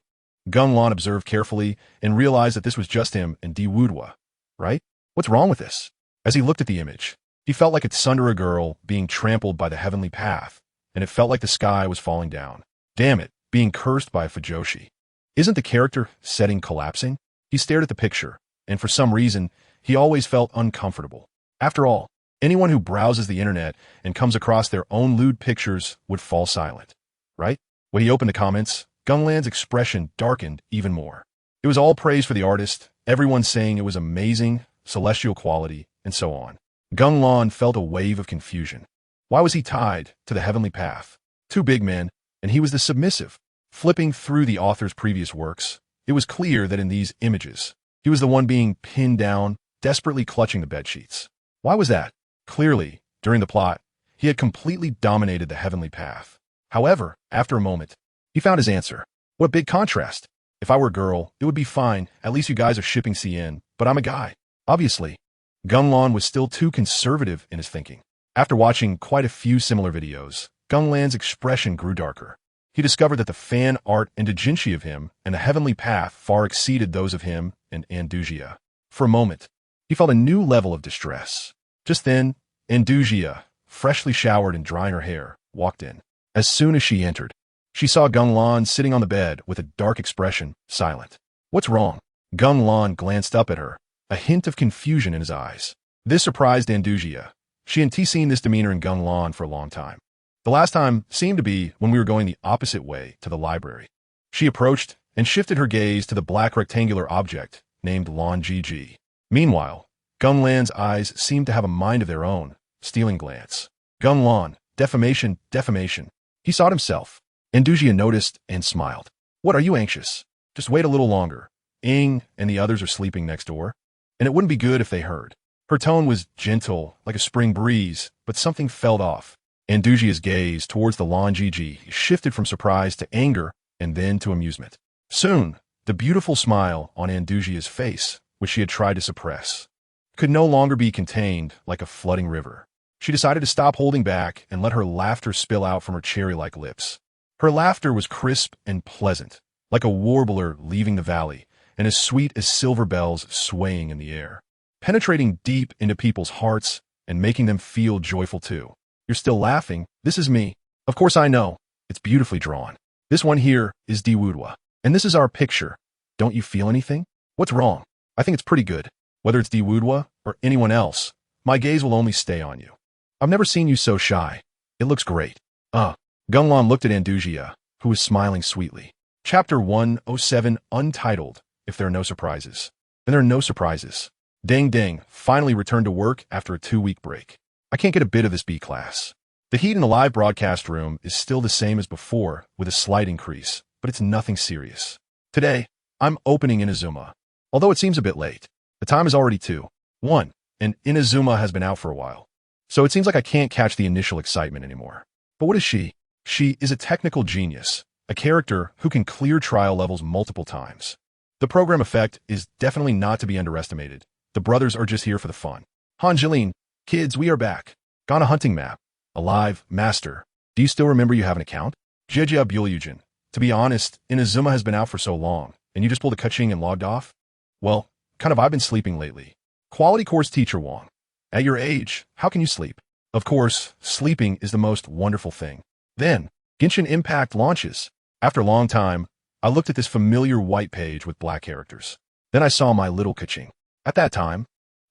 Gung Lan observed carefully and realized that this was just him and Diwuduo, right? What's wrong with this? As he looked at the image, he felt like a tsundere girl being trampled by the heavenly path, and it felt like the sky was falling down. Damn it, being cursed by a Fujoshi. Isn't the character setting collapsing? He stared at the picture, and for some reason, he always felt uncomfortable. After all, anyone who browses the internet and comes across their own lewd pictures would fall silent, right? When he opened the comments, Gung Lan's expression darkened even more. It was all praise for the artist, everyone saying it was amazing, celestial quality, and so on. Gung Lan felt a wave of confusion. Why was he tied to the heavenly path? Two big men, and he was the submissive. Flipping through the author's previous works, it was clear that in these images, he was the one being pinned down, desperately clutching the bedsheets. Why was that? Clearly, during the plot, he had completely dominated the heavenly path. However, after a moment, he found his answer. What a big contrast. If I were a girl, it would be fine. At least you guys are shipping CN, but I'm a guy. Obviously, Gung Lan was still too conservative in his thinking. After watching quite a few similar videos, Gung Lan's expression grew darker. He discovered that the fan art and doujinshi of him and the heavenly path far exceeded those of him and Andujia. For a moment, he felt a new level of distress. Just then, Andujia, freshly showered and drying her hair, walked in. As soon as she entered, she saw Gung Lan sitting on the bed with a dark expression, silent. What's wrong? Gung Lan glanced up at her, a hint of confusion in his eyes. This surprised Andujia. She hadn't seen this demeanor in Gung Lan for a long time. The last time seemed to be when we were going the opposite way to the library. She approached and shifted her gaze to the black rectangular object named Lan GG. Meanwhile, Gung Lan's eyes seemed to have a mind of their own, stealing glance. Gung Lan, defamation, defamation. He sought himself. Andujia noticed and smiled. What, are you anxious? Just wait a little longer. Ing and the others are sleeping next door, and it wouldn't be good if they heard. Her tone was gentle, like a spring breeze, but something fell off. Andujia's gaze towards the Lan GG shifted from surprise to anger and then to amusement. Soon, the beautiful smile on Andujia's face, which she had tried to suppress, could no longer be contained like a flooding river. She decided to stop holding back and let her laughter spill out from her cherry-like lips. Her laughter was crisp and pleasant, like a warbler leaving the valley, and as sweet as silver bells swaying in the air, penetrating deep into people's hearts and making them feel joyful too. You're still laughing? This is me. Of course I know. It's beautifully drawn. This one here is Diwuduo, and this is our picture. Don't you feel anything? What's wrong? I think it's pretty good. Whether it's Diwuduo or anyone else, my gaze will only stay on you. I've never seen you so shy. It looks great. Gung Lan looked at Andujia, who was smiling sweetly. Chapter 107, Untitled. If there are no surprises, then there are no surprises. Dang Dang finally returned to work after a 2-week break. I can't get a bit of this B class. The heat in the live broadcast room is still the same as before, with a slight increase, but it's nothing serious. Today, I'm opening Inazuma, although it seems a bit late. The time is already 2:01, and Inazuma has been out for a while. So it seems like I can't catch the initial excitement anymore. But what is she? She is a technical genius, a character who can clear trial levels multiple times. The program effect is definitely not to be underestimated. The brothers are just here for the fun. Hanjeline, kids, we are back. Got a hunting map. Alive, master. Do you still remember you have an account? Jejia Bulyujin. To be honest, Inazuma has been out for so long, and you just pulled a kaching and logged off? Well, kind of I've been sleeping lately. Quality course teacher Wong. At your age, how can you sleep? Of course, sleeping is the most wonderful thing. Then, Genshin Impact launches. After a long time, I looked at this familiar white page with black characters. Then I saw my little kaching. At that time,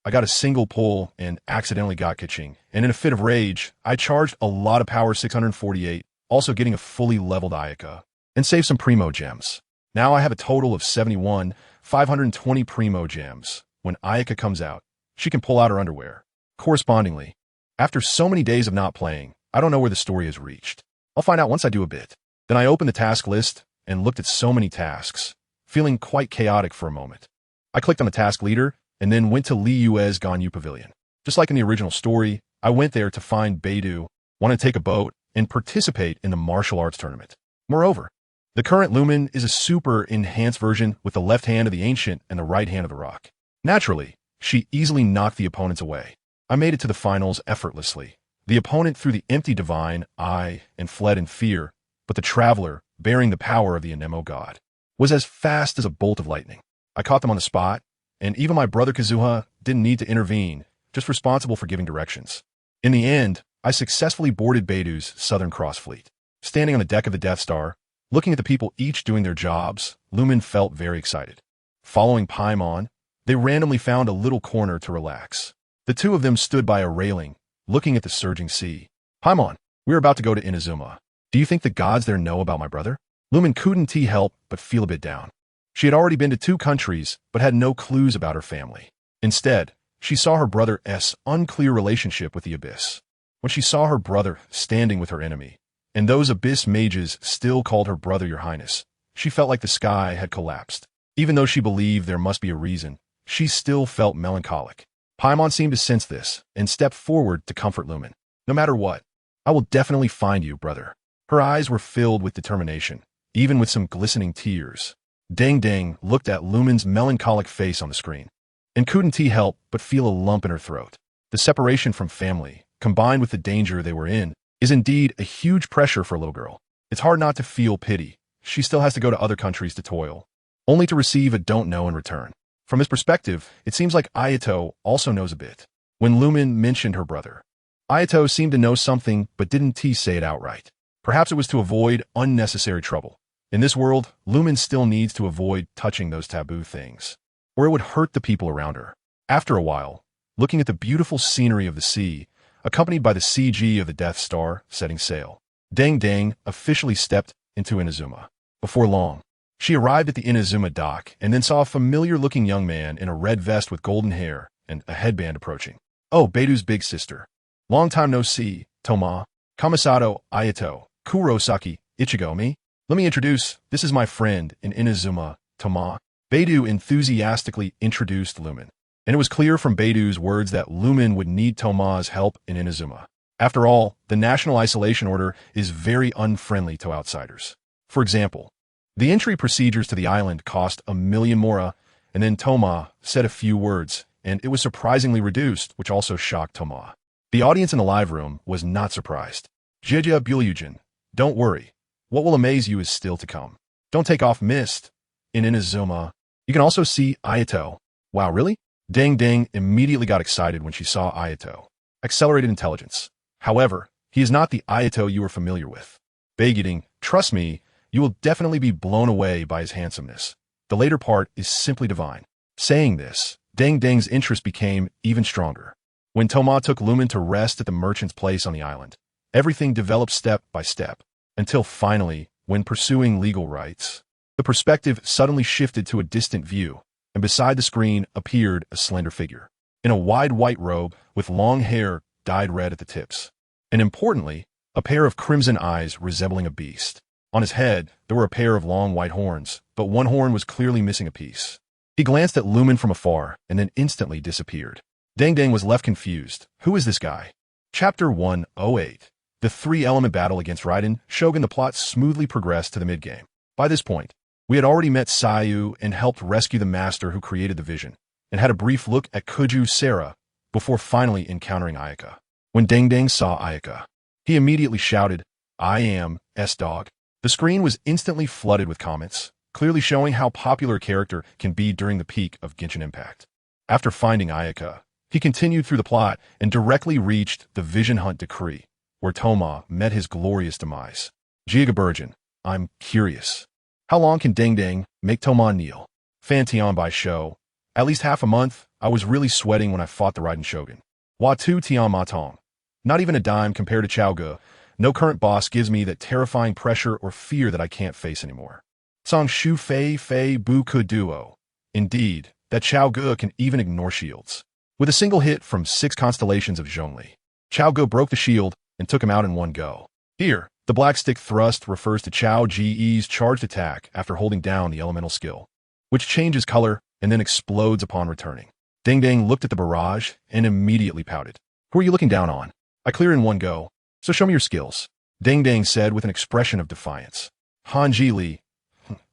I got a single pull and accidentally got kaching, and in a fit of rage, I charged a lot of power 648, also getting a fully leveled Ayaka, and saved some primo gems. Now I have a total of 71, 520 primo gems. When Ayaka comes out, she can pull out her underwear. Correspondingly, after so many days of not playing, I don't know where the story has reached. I'll find out once I do a bit. Then I opened the task list and looked at so many tasks, feeling quite chaotic for a moment. I clicked on the task leader and then went to Liyue's Ganyu Pavilion. Just like in the original story, I went there to find Beidou, want to take a boat, and participate in the martial arts tournament. Moreover, the current Lumen is a super enhanced version with the left hand of the ancient and the right hand of the rock. Naturally, she easily knocked the opponents away. I made it to the finals effortlessly. The opponent threw the empty divine eye and fled in fear, but the traveler, bearing the power of the Anemo god, was as fast as a bolt of lightning. I caught them on the spot, and even my brother Kazuha didn't need to intervene, just responsible for giving directions. In the end, I successfully boarded Beidou's Southern Cross fleet. Standing on the deck of the Death Star, looking at the people each doing their jobs, Lumen felt very excited. Following Paimon, they randomly found a little corner to relax. The two of them stood by a railing, looking at the surging sea. Paimon, we're about to go to Inazuma. Do you think the gods there know about my brother? Lumen couldn't help but feel a bit down. She had already been to 2 countries, but had no clues about her family. Instead, she saw her brother's unclear relationship with the Abyss. When she saw her brother standing with her enemy, and those Abyss mages still called her brother Your Highness, she felt like the sky had collapsed. Even though she believed there must be a reason, she still felt melancholic. Paimon seemed to sense this, and stepped forward to comfort Lumen. No matter what, I will definitely find you, brother. Her eyes were filled with determination, even with some glistening tears. Dang Dang looked at Lumen's melancholic face on the screen, and couldn't help but feel a lump in her throat. The separation from family, combined with the danger they were in, is indeed a huge pressure for a little girl. It's hard not to feel pity. She still has to go to other countries to toil, only to receive a don't know in return. From his perspective, it seems like Ayato also knows a bit. when Lumen mentioned her brother. Ayato seemed to know something but didn't say it outright. Perhaps it was to avoid unnecessary trouble. In this world, Lumen still needs to avoid touching those taboo things, or it would hurt the people around her. After a while, looking at the beautiful scenery of the sea, accompanied by the CG of the Death Star setting sail, Deng officially stepped into Inazuma. Before long, she arrived at the Inazuma dock and then saw a familiar-looking young man in a red vest with golden hair and a headband approaching. Oh, Beidu's big sister. Long time no see, Toma. Kamisato, Ayato, Kurosaki, Ichigo, me. Let me introduce, this is my friend in Inazuma, Toma. Beidu enthusiastically introduced Lumen, and it was clear from Beidu's words that Lumen would need Toma's help in Inazuma. After all, the National Isolation Order is very unfriendly to outsiders. For example, the entry procedures to the island cost 1,000,000 mora, and then Toma said a few words, and it was surprisingly reduced, which also shocked Toma. The audience in the live room was not surprised. Jeja Bulyujin, don't worry. What will amaze you is still to come. Don't take off mist. In Inazuma, you can also see Ayato. Wow, really? Deng immediately got excited when she saw Ayato. Accelerated intelligence. However, he is not the Ayato you are familiar with. Beigeding, trust me, you will definitely be blown away by his handsomeness. The later part is simply divine. Saying this, Deng's interest became even stronger. When Toma took Lumen to rest at the merchant's place on the island, everything developed step by step, until finally, when pursuing legal rights, the perspective suddenly shifted to a distant view, and beside the screen appeared a slender figure, in a wide white robe with long hair dyed red at the tips, and importantly, a pair of crimson eyes resembling a beast. On his head, there were a pair of long white horns, but one horn was clearly missing a piece. He glanced at Lumen from afar and then instantly disappeared. Deng was left confused. Who is this guy? Chapter 108. The three-element battle against Raiden, Shogun. The plot smoothly progressed to the mid-game. By this point, we had already met Sayu and helped rescue the master who created the vision, and had a brief look at Kuju Sera before finally encountering Ayaka. When Deng saw Ayaka, he immediately shouted, I am S-Dog. The screen was instantly flooded with comments, clearly showing how popular a character can be during the peak of Genshin Impact. After finding Ayaka, he continued through the plot and directly reached the Vision Hunt decree, where Toma met his glorious demise. Gigaburgeon, I'm curious. How long can Deng make Toma kneel? Fantion by show. At least half a month, I was really sweating when I fought the Raiden Shogun. Watu Tian Matong. Not even a dime compared to Chao Ge. No current boss gives me that terrifying pressure or fear that I can't face anymore. Song Shu Fei Bu Duo. Indeed, that Chao Ge can even ignore shields. With a single hit from 6 constellations of Zhongli, Chao Ge broke the shield and took him out in one go. Here, the black stick thrust refers to Chao Ge's charged attack after holding down the elemental skill, which changes color and then explodes upon returning. Deng looked at the barrage and immediately pouted. Who are you looking down on? I clear in one go, so show me your skills. Deng said with an expression of defiance. Hanji Li.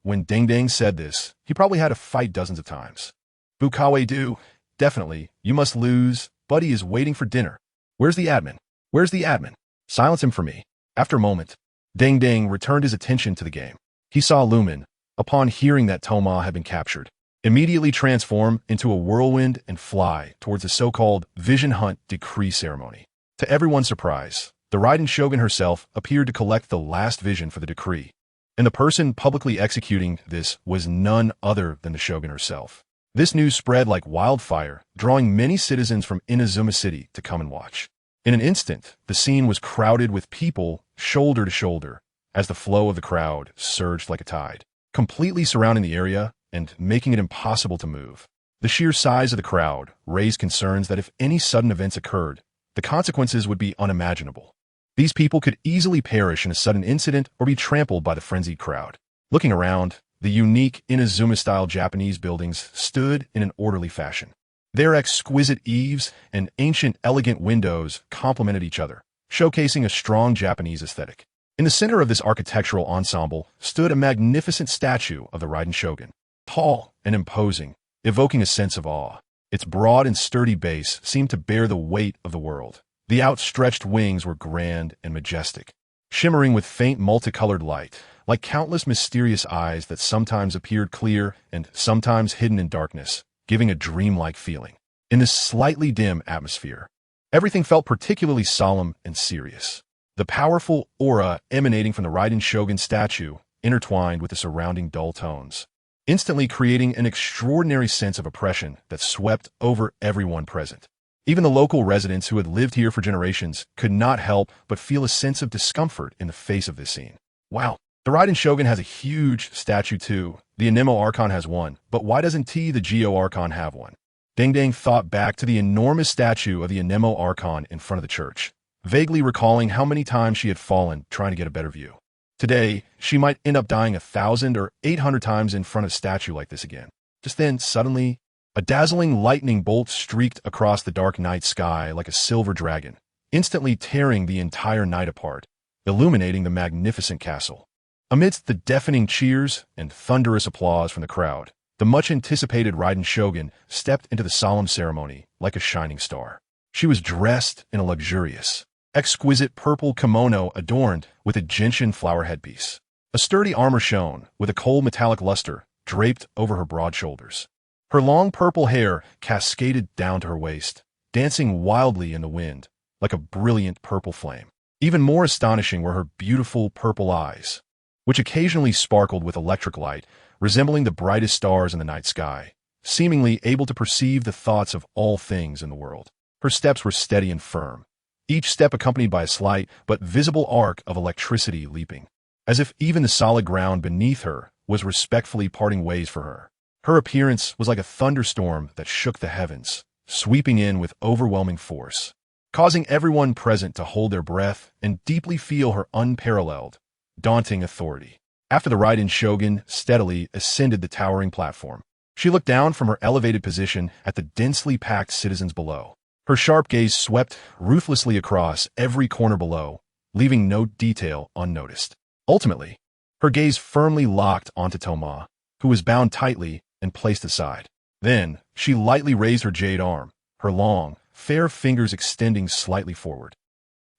When Deng said this, he probably had to fight dozens of times. Bukawe do. Definitely, you must lose. Buddy is waiting for dinner. Where's the admin? Where's the admin? Silence him for me. After a moment, Deng returned his attention to the game. He saw Lumen, upon hearing that Toma had been captured, immediately transform into a whirlwind and fly towards the so-called Vision Hunt decree ceremony. To everyone's surprise, the Raiden Shogun herself appeared to collect the last vision for the decree, and the person publicly executing this was none other than the Shogun herself. This news spread like wildfire, drawing many citizens from Inazuma City to come and watch. In an instant, the scene was crowded with people shoulder to shoulder as the flow of the crowd surged like a tide, completely surrounding the area and making it impossible to move. The sheer size of the crowd raised concerns that if any sudden events occurred, the consequences would be unimaginable. These people could easily perish in a sudden incident or be trampled by the frenzied crowd. Looking around, the unique Inazuma-style Japanese buildings stood in an orderly fashion. Their exquisite eaves and ancient elegant windows complemented each other, showcasing a strong Japanese aesthetic. In the center of this architectural ensemble stood a magnificent statue of the Raiden Shogun, tall and imposing, evoking a sense of awe. Its broad and sturdy base seemed to bear the weight of the world. The outstretched wings were grand and majestic, shimmering with faint multicolored light, like countless mysterious eyes that sometimes appeared clear and sometimes hidden in darkness, giving a dreamlike feeling. in this slightly dim atmosphere. Everything felt particularly solemn and serious. The powerful aura emanating from the Raiden Shogun statue intertwined with the surrounding dull tones, instantly creating an extraordinary sense of oppression that swept over everyone present. Even the local residents who had lived here for generations could not help but feel a sense of discomfort in the face of this scene. Wow, the Raiden Shogun has a huge statue too. The Anemo Archon has one, but why doesn't the Geo Archon have one? Dang thought back to the enormous statue of the Anemo Archon in front of the church, vaguely recalling how many times she had fallen trying to get a better view. Today, she might end up dying 1,000 or 800 times in front of a statue like this again. Just then, suddenly, a dazzling lightning bolt streaked across the dark night sky like a silver dragon, instantly tearing the entire night apart, illuminating the magnificent castle. Amidst the deafening cheers and thunderous applause from the crowd, the much-anticipated Raiden Shogun stepped into the solemn ceremony like a shining star. She was dressed in a luxurious, exquisite purple kimono adorned with a gentian flower headpiece. A sturdy armor shone with a cold metallic luster draped over her broad shoulders. Her long purple hair cascaded down to her waist, dancing wildly in the wind like a brilliant purple flame. Even more astonishing were her beautiful purple eyes, which occasionally sparkled with electric light, resembling the brightest stars in the night sky, seemingly able to perceive the thoughts of all things in the world. Her steps were steady and firm, each step accompanied by a slight but visible arc of electricity leaping, as if even the solid ground beneath her was respectfully parting ways for her. Her appearance was like a thunderstorm that shook the heavens, sweeping in with overwhelming force, causing everyone present to hold their breath and deeply feel her unparalleled, daunting authority. After the Raiden Shogun steadily ascended the towering platform, she looked down from her elevated position at the densely packed citizens below. Her sharp gaze swept ruthlessly across every corner below, leaving no detail unnoticed. Ultimately, her gaze firmly locked onto Thoma, who was bound tightly and placed aside. Then, she lightly raised her jade arm, her long, fair fingers extending slightly forward.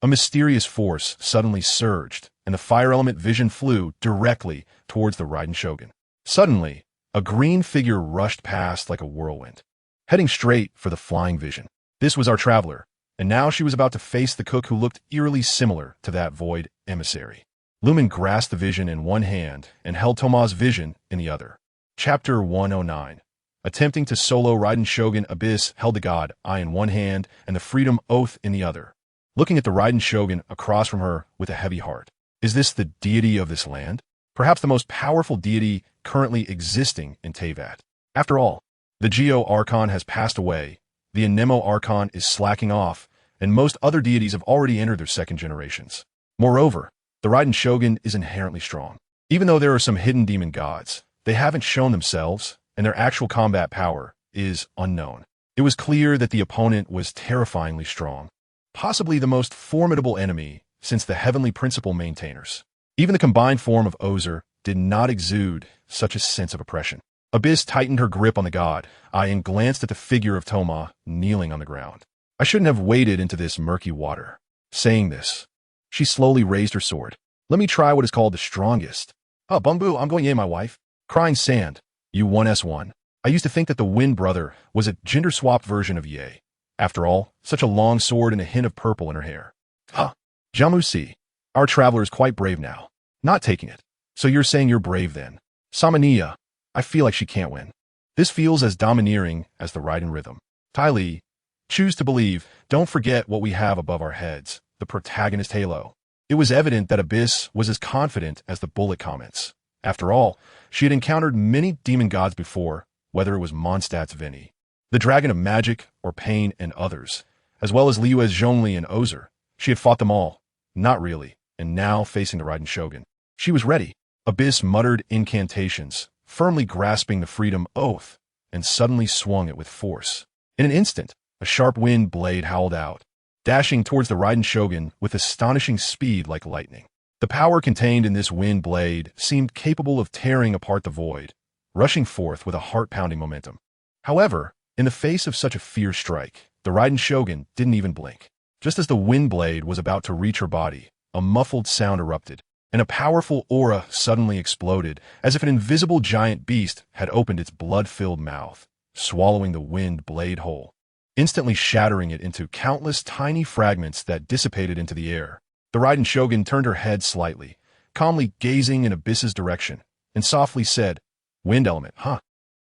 A mysterious force suddenly surged, and the fire element vision flew directly towards the Raiden Shogun. Suddenly, a green figure rushed past like a whirlwind, heading straight for the flying vision. This was our traveler, and now she was about to face the cook who looked eerily similar to that void emissary. Lumen grasped the vision in one hand and held Thoma's vision in the other. Chapter 109. Attempting to solo Raiden Shogun, Abyss held the god eye in one hand and the freedom oath in the other, looking at the Raiden Shogun across from her with a heavy heart. Is this the deity of this land? Perhaps the most powerful deity currently existing in Teyvat. After all, the Geo Archon has passed away, the Anemo Archon is slacking off, and most other deities have already entered their second generations. Moreover, the Raiden Shogun is inherently strong. Even though there are some hidden demon gods, they haven't shown themselves, and their actual combat power is unknown. It was clear that the opponent was terrifyingly strong, possibly the most formidable enemy since the Heavenly Principle maintainers. Even the combined form of Ozer did not exude such a sense of oppression. Abyss tightened her grip on the god eye and glanced at the figure of Thoma kneeling on the ground. I shouldn't have waded into this murky water. Saying this, she slowly raised her sword. Let me try what is called the strongest. Oh, Bumbu, I'm going in, my wife. Crying sand, you 1s1. I used to think that the Wind Brother was a gender-swapped version of Ye. After all, such a long sword and a hint of purple in her hair. Huh. Jamusi, our traveler is quite brave now. Not taking it. So you're saying you're brave then. Samaniya, I feel like she can't win. This feels as domineering as the Raiden rhythm. Ty Lee, choose to believe, don't forget what we have above our heads, the protagonist halo. It was evident that Abyss was as confident as the bullet comments. After all, she had encountered many demon gods before, whether it was Mondstadt.The, the Dragon of Magic, or Pain, and others, as well as Liyue's Zhongli and Ozer. She had fought them all. Not really, and now facing the Raiden Shogun. She was ready. Abyss muttered incantations, firmly grasping the freedom oath, and suddenly swung it with force. In an instant, a sharp wind blade howled out, dashing towards the Raiden Shogun with astonishing speed like lightning. The power contained in this wind blade seemed capable of tearing apart the void, rushing forth with a heart-pounding momentum. However, in the face of such a fierce strike, the Raiden Shogun didn't even blink. Just as the wind blade was about to reach her body, a muffled sound erupted, and a powerful aura suddenly exploded, as if an invisible giant beast had opened its blood-filled mouth, swallowing the wind blade whole. instantly shattering it into countless tiny fragments that dissipated into the air. The Raiden Shogun turned her head slightly, calmly gazing in Abyss's direction, and softly said, "Wind element, huh?"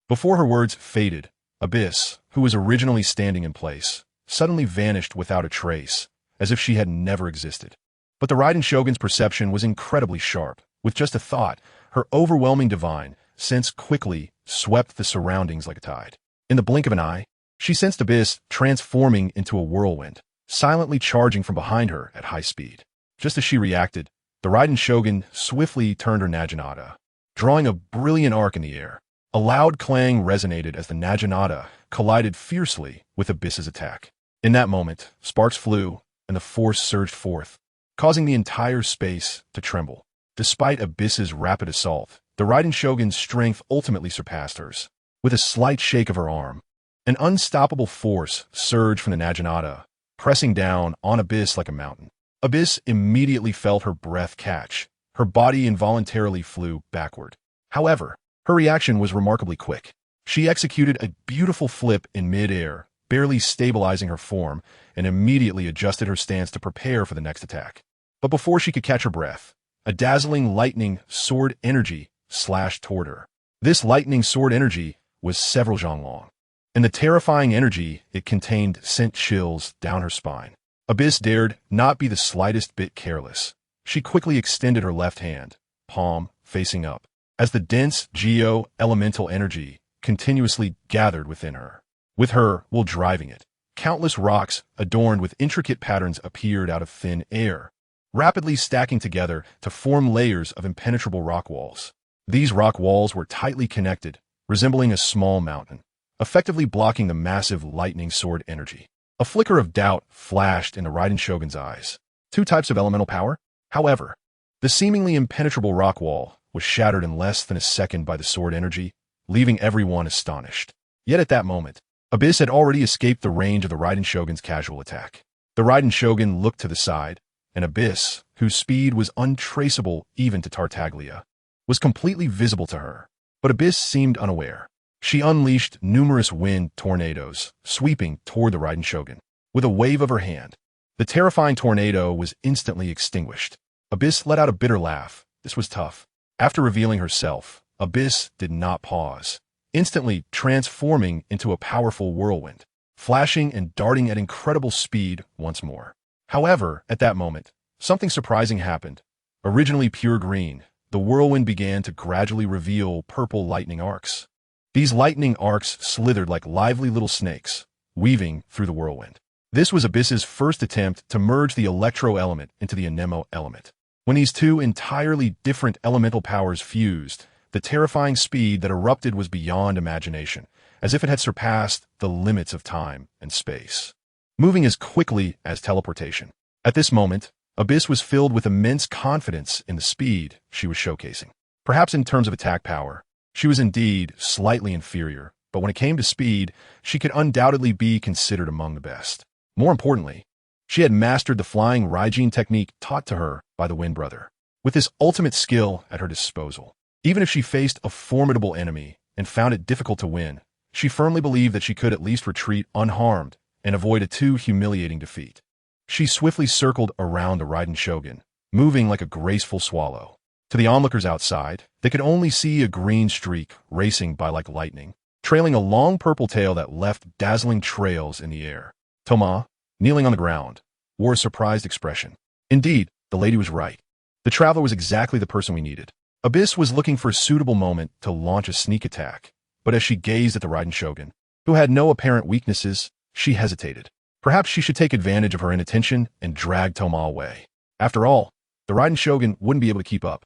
Before her words faded, Abyss, who was originally standing in place, suddenly vanished without a trace, as if she had never existed. But the Raiden Shogun's perception was incredibly sharp. With just a thought, her overwhelming divine sense quickly swept the surroundings like a tide. In the blink of an eye, she sensed Abyss transforming into a whirlwind, silently charging from behind her at high speed. Just as she reacted, the Raiden Shogun swiftly turned her Naginata, drawing a brilliant arc in the air. A loud clang resonated as the Naginata collided fiercely with Abyss's attack. In that moment, sparks flew, and the force surged forth, causing the entire space to tremble. Despite Abyss's rapid assault, the Raiden Shogun's strength ultimately surpassed hers. With a slight shake of her arm, an unstoppable force surged from the Naginata, pressing down on Abyss like a mountain. Abyss immediately felt her breath catch. Her body involuntarily flew backward. However, her reaction was remarkably quick. She executed a beautiful flip in mid-air, barely stabilizing her form, and immediately adjusted her stance to prepare for the next attack. But before she could catch her breath, a dazzling lightning sword energy slashed toward her. This lightning sword energy was several zhang long, and the terrifying energy it contained sent chills down her spine. Abyss dared not be the slightest bit careless. She quickly extended her left hand, palm facing up, as the dense geo-elemental energy continuously gathered within her. With her will driving it, countless rocks adorned with intricate patterns appeared out of thin air, rapidly stacking together to form layers of impenetrable rock walls. These rock walls were tightly connected, resembling a small mountain, effectively blocking the massive lightning sword energy. A flicker of doubt flashed in the Raiden Shogun's eyes. Two types of elemental power? However, the seemingly impenetrable rock wall was shattered in less than a second by the sword energy, leaving everyone astonished. Yet at that moment, Abyss had already escaped the range of the Raiden Shogun's casual attack. The Raiden Shogun looked to the side, and Abyss, whose speed was untraceable even to Tartaglia, was completely visible to her. But Abyss seemed unaware. She unleashed numerous wind tornadoes, sweeping toward the Raiden Shogun. With a wave of her hand, the terrifying tornado was instantly extinguished. Abyss let out a bitter laugh. This was tough. After revealing herself, Abyss did not pause, instantly transforming into a powerful whirlwind, flashing and darting at incredible speed once more. However, at that moment, something surprising happened. Originally pure green, the whirlwind began to gradually reveal purple lightning arcs. These lightning arcs slithered like lively little snakes, weaving through the whirlwind. This was Abyss's first attempt to merge the electro element into the anemo element. When these two entirely different elemental powers fused, the terrifying speed that erupted was beyond imagination, as if it had surpassed the limits of time and space, moving as quickly as teleportation. At this moment, Abyss was filled with immense confidence in the speed she was showcasing. Perhaps in terms of attack power, she was indeed slightly inferior, but when it came to speed, she could undoubtedly be considered among the best. More importantly, she had mastered the flying Raijin technique taught to her by the Wind Brother. With this ultimate skill at her disposal, even if she faced a formidable enemy and found it difficult to win, she firmly believed that she could at least retreat unharmed and avoid a too humiliating defeat. She swiftly circled around the Raiden Shogun, moving like a graceful swallow. To the onlookers outside, they could only see a green streak racing by like lightning, trailing a long purple tail that left dazzling trails in the air. Thoma, kneeling on the ground, wore a surprised expression. Indeed, the lady was right. The traveler was exactly the person we needed. Abyss was looking for a suitable moment to launch a sneak attack, but as she gazed at the Raiden Shogun, who had no apparent weaknesses, she hesitated. Perhaps she should take advantage of her inattention and drag Thoma away. After all, the Raiden Shogun wouldn't be able to keep up.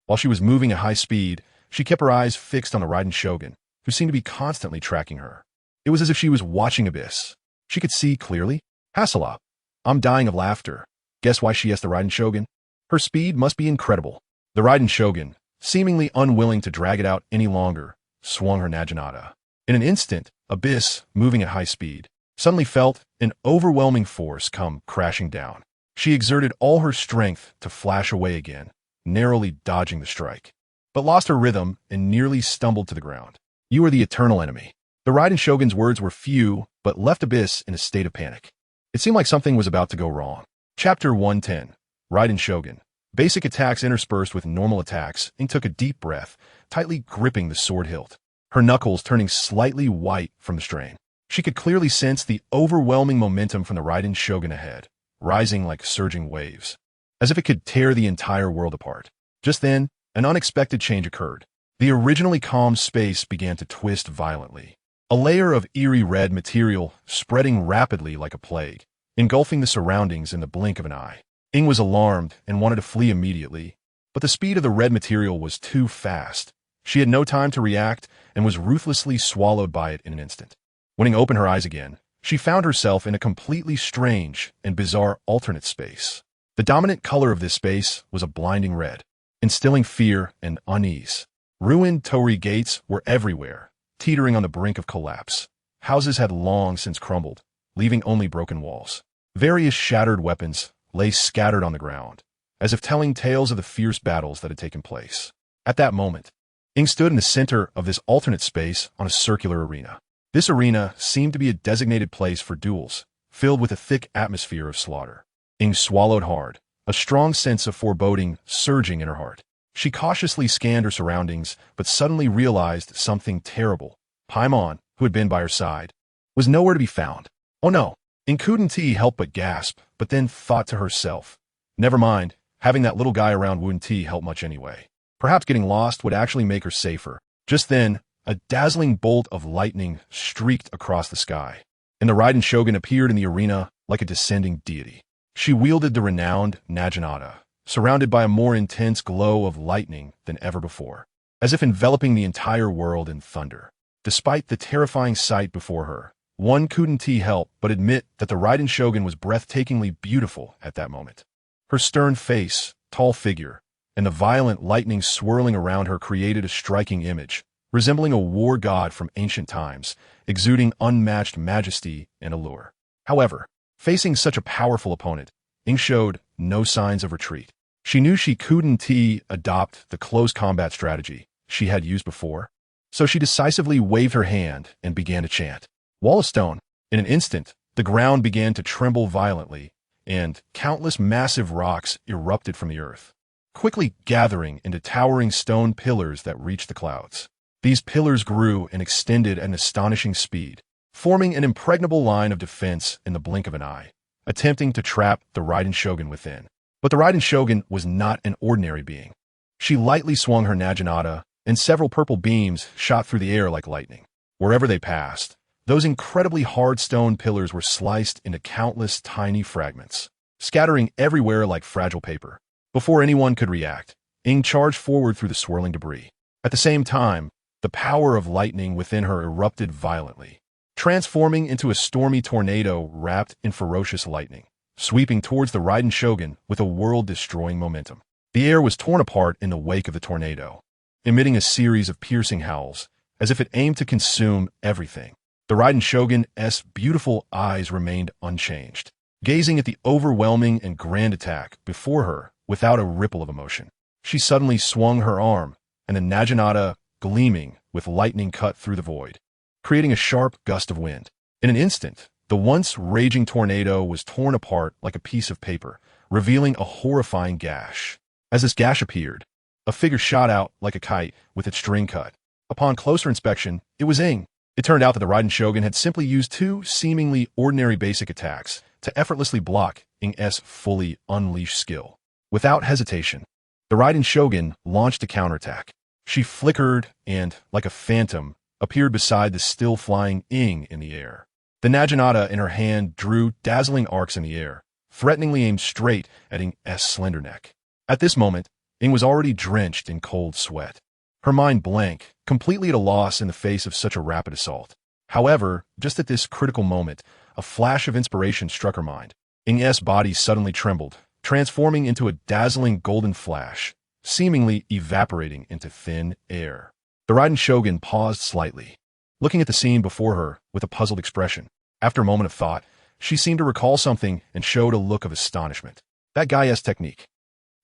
While she was moving at high speed, she kept her eyes fixed on the Raiden Shogun, who seemed to be constantly tracking her. It was as if she was watching Abyss. She could see clearly. Hasselhoff. I'm dying of laughter. Guess why she asked the Raiden Shogun? Her speed must be incredible. The Raiden Shogun, seemingly unwilling to drag it out any longer, swung her Naginata. In an instant, Abyss, moving at high speed, suddenly felt an overwhelming force come crashing down. She exerted all her strength to flash away again, narrowly dodging the strike, but lost her rhythm and nearly stumbled to the ground. You are the eternal enemy. The The Raiden Shogun's words were few, but left Abyss in a state of panic. It seemed like something was about to go wrong. Chapter 110. Raiden Shogun. Basic attacks interspersed with normal attacks. Ing took a deep breath, tightly gripping the sword hilt, her knuckles turning slightly white from the strain. She could clearly sense the overwhelming momentum from the Raiden Shogun ahead, rising like surging waves, as if it could tear the entire world apart. Just then, an unexpected change occurred. The originally calm space began to twist violently. A layer of eerie red material spreading rapidly like a plague, engulfing the surroundings in the blink of an eye. Ing was alarmed and wanted to flee immediately, but the speed of the red material was too fast. She had no time to react and was ruthlessly swallowed by it in an instant. When Ing opened her eyes again, she found herself in a completely strange and bizarre alternate space. The dominant color of this space was a blinding red, instilling fear and unease. Ruined torii gates were everywhere, teetering on the brink of collapse. Houses had long since crumbled, leaving only broken walls. Various shattered weapons lay scattered on the ground, as if telling tales of the fierce battles that had taken place. At that moment, Ing stood in the center of this alternate space on a circular arena. This arena seemed to be a designated place for duels, filled with a thick atmosphere of slaughter. Ing swallowed hard, a strong sense of foreboding surging in her heart. She cautiously scanned her surroundings, but suddenly realized something terrible. Paimon, who had been by her side, was nowhere to be found. Oh no! Ing couldn't help but gasp, but then thought to herself, never mind, having that little guy around wouldn't help much anyway. Perhaps getting lost would actually make her safer. Just then, a dazzling bolt of lightning streaked across the sky, and the Raiden Shogun appeared in the arena like a descending deity. She wielded the renowned Naginata, surrounded by a more intense glow of lightning than ever before, as if enveloping the entire world in thunder. Despite the terrifying sight before her, one couldn't help but admit that the Raiden Shogun was breathtakingly beautiful at that moment. Her stern face, tall figure, and the violent lightning swirling around her created a striking image, resembling a war god from ancient times, exuding unmatched majesty and allure. However, facing such a powerful opponent, Ing showed no signs of retreat. She knew she couldn't adopt the close combat strategy she had used before, so she decisively waved her hand and began to chant. Wall of stone. In an instant, the ground began to tremble violently, and countless massive rocks erupted from the earth, quickly gathering into towering stone pillars that reached the clouds. These pillars grew and extended at an astonishing speed, forming an impregnable line of defense in the blink of an eye, attempting to trap the Raiden Shogun within. But the Raiden Shogun was not an ordinary being. She lightly swung her Naginata, and several purple beams shot through the air like lightning. Wherever they passed, those incredibly hard stone pillars were sliced into countless tiny fragments, scattering everywhere like fragile paper. Before anyone could react, Ing charged forward through the swirling debris. At the same time, the power of lightning within her erupted violently, transforming into a stormy tornado wrapped in ferocious lightning, sweeping towards the Raiden Shogun with a world-destroying momentum. The air was torn apart in the wake of the tornado, emitting a series of piercing howls, as if it aimed to consume everything. The Raiden Shogun's beautiful eyes remained unchanged, gazing at the overwhelming and grand attack before her without a ripple of emotion. She suddenly swung her arm, and the Naginata, gleaming with lightning, cut through the void, creating a sharp gust of wind. In an instant, the once raging tornado was torn apart like a piece of paper, revealing a horrifying gash. As this gash appeared, a figure shot out like a kite with its string cut. Upon closer inspection, it was Ing. It turned out that the Raiden Shogun had simply used two seemingly ordinary basic attacks to effortlessly block Ing's fully unleashed skill. Without hesitation, the Raiden Shogun launched a counterattack. She flickered and, like a phantom, appeared beside the still-flying Ing in the air. The Naginata in her hand drew dazzling arcs in the air, threateningly aimed straight at Ing's slender neck. At this moment, Ing was already drenched in cold sweat, her mind blank, completely at a loss in the face of such a rapid assault. However, just at this critical moment, a flash of inspiration struck her mind. Ing's body suddenly trembled, transforming into a dazzling golden flash, seemingly evaporating into thin air. The Raiden Shogun paused slightly, looking at the scene before her with a puzzled expression. After a moment of thought, she seemed to recall something and showed a look of astonishment. That guy's technique.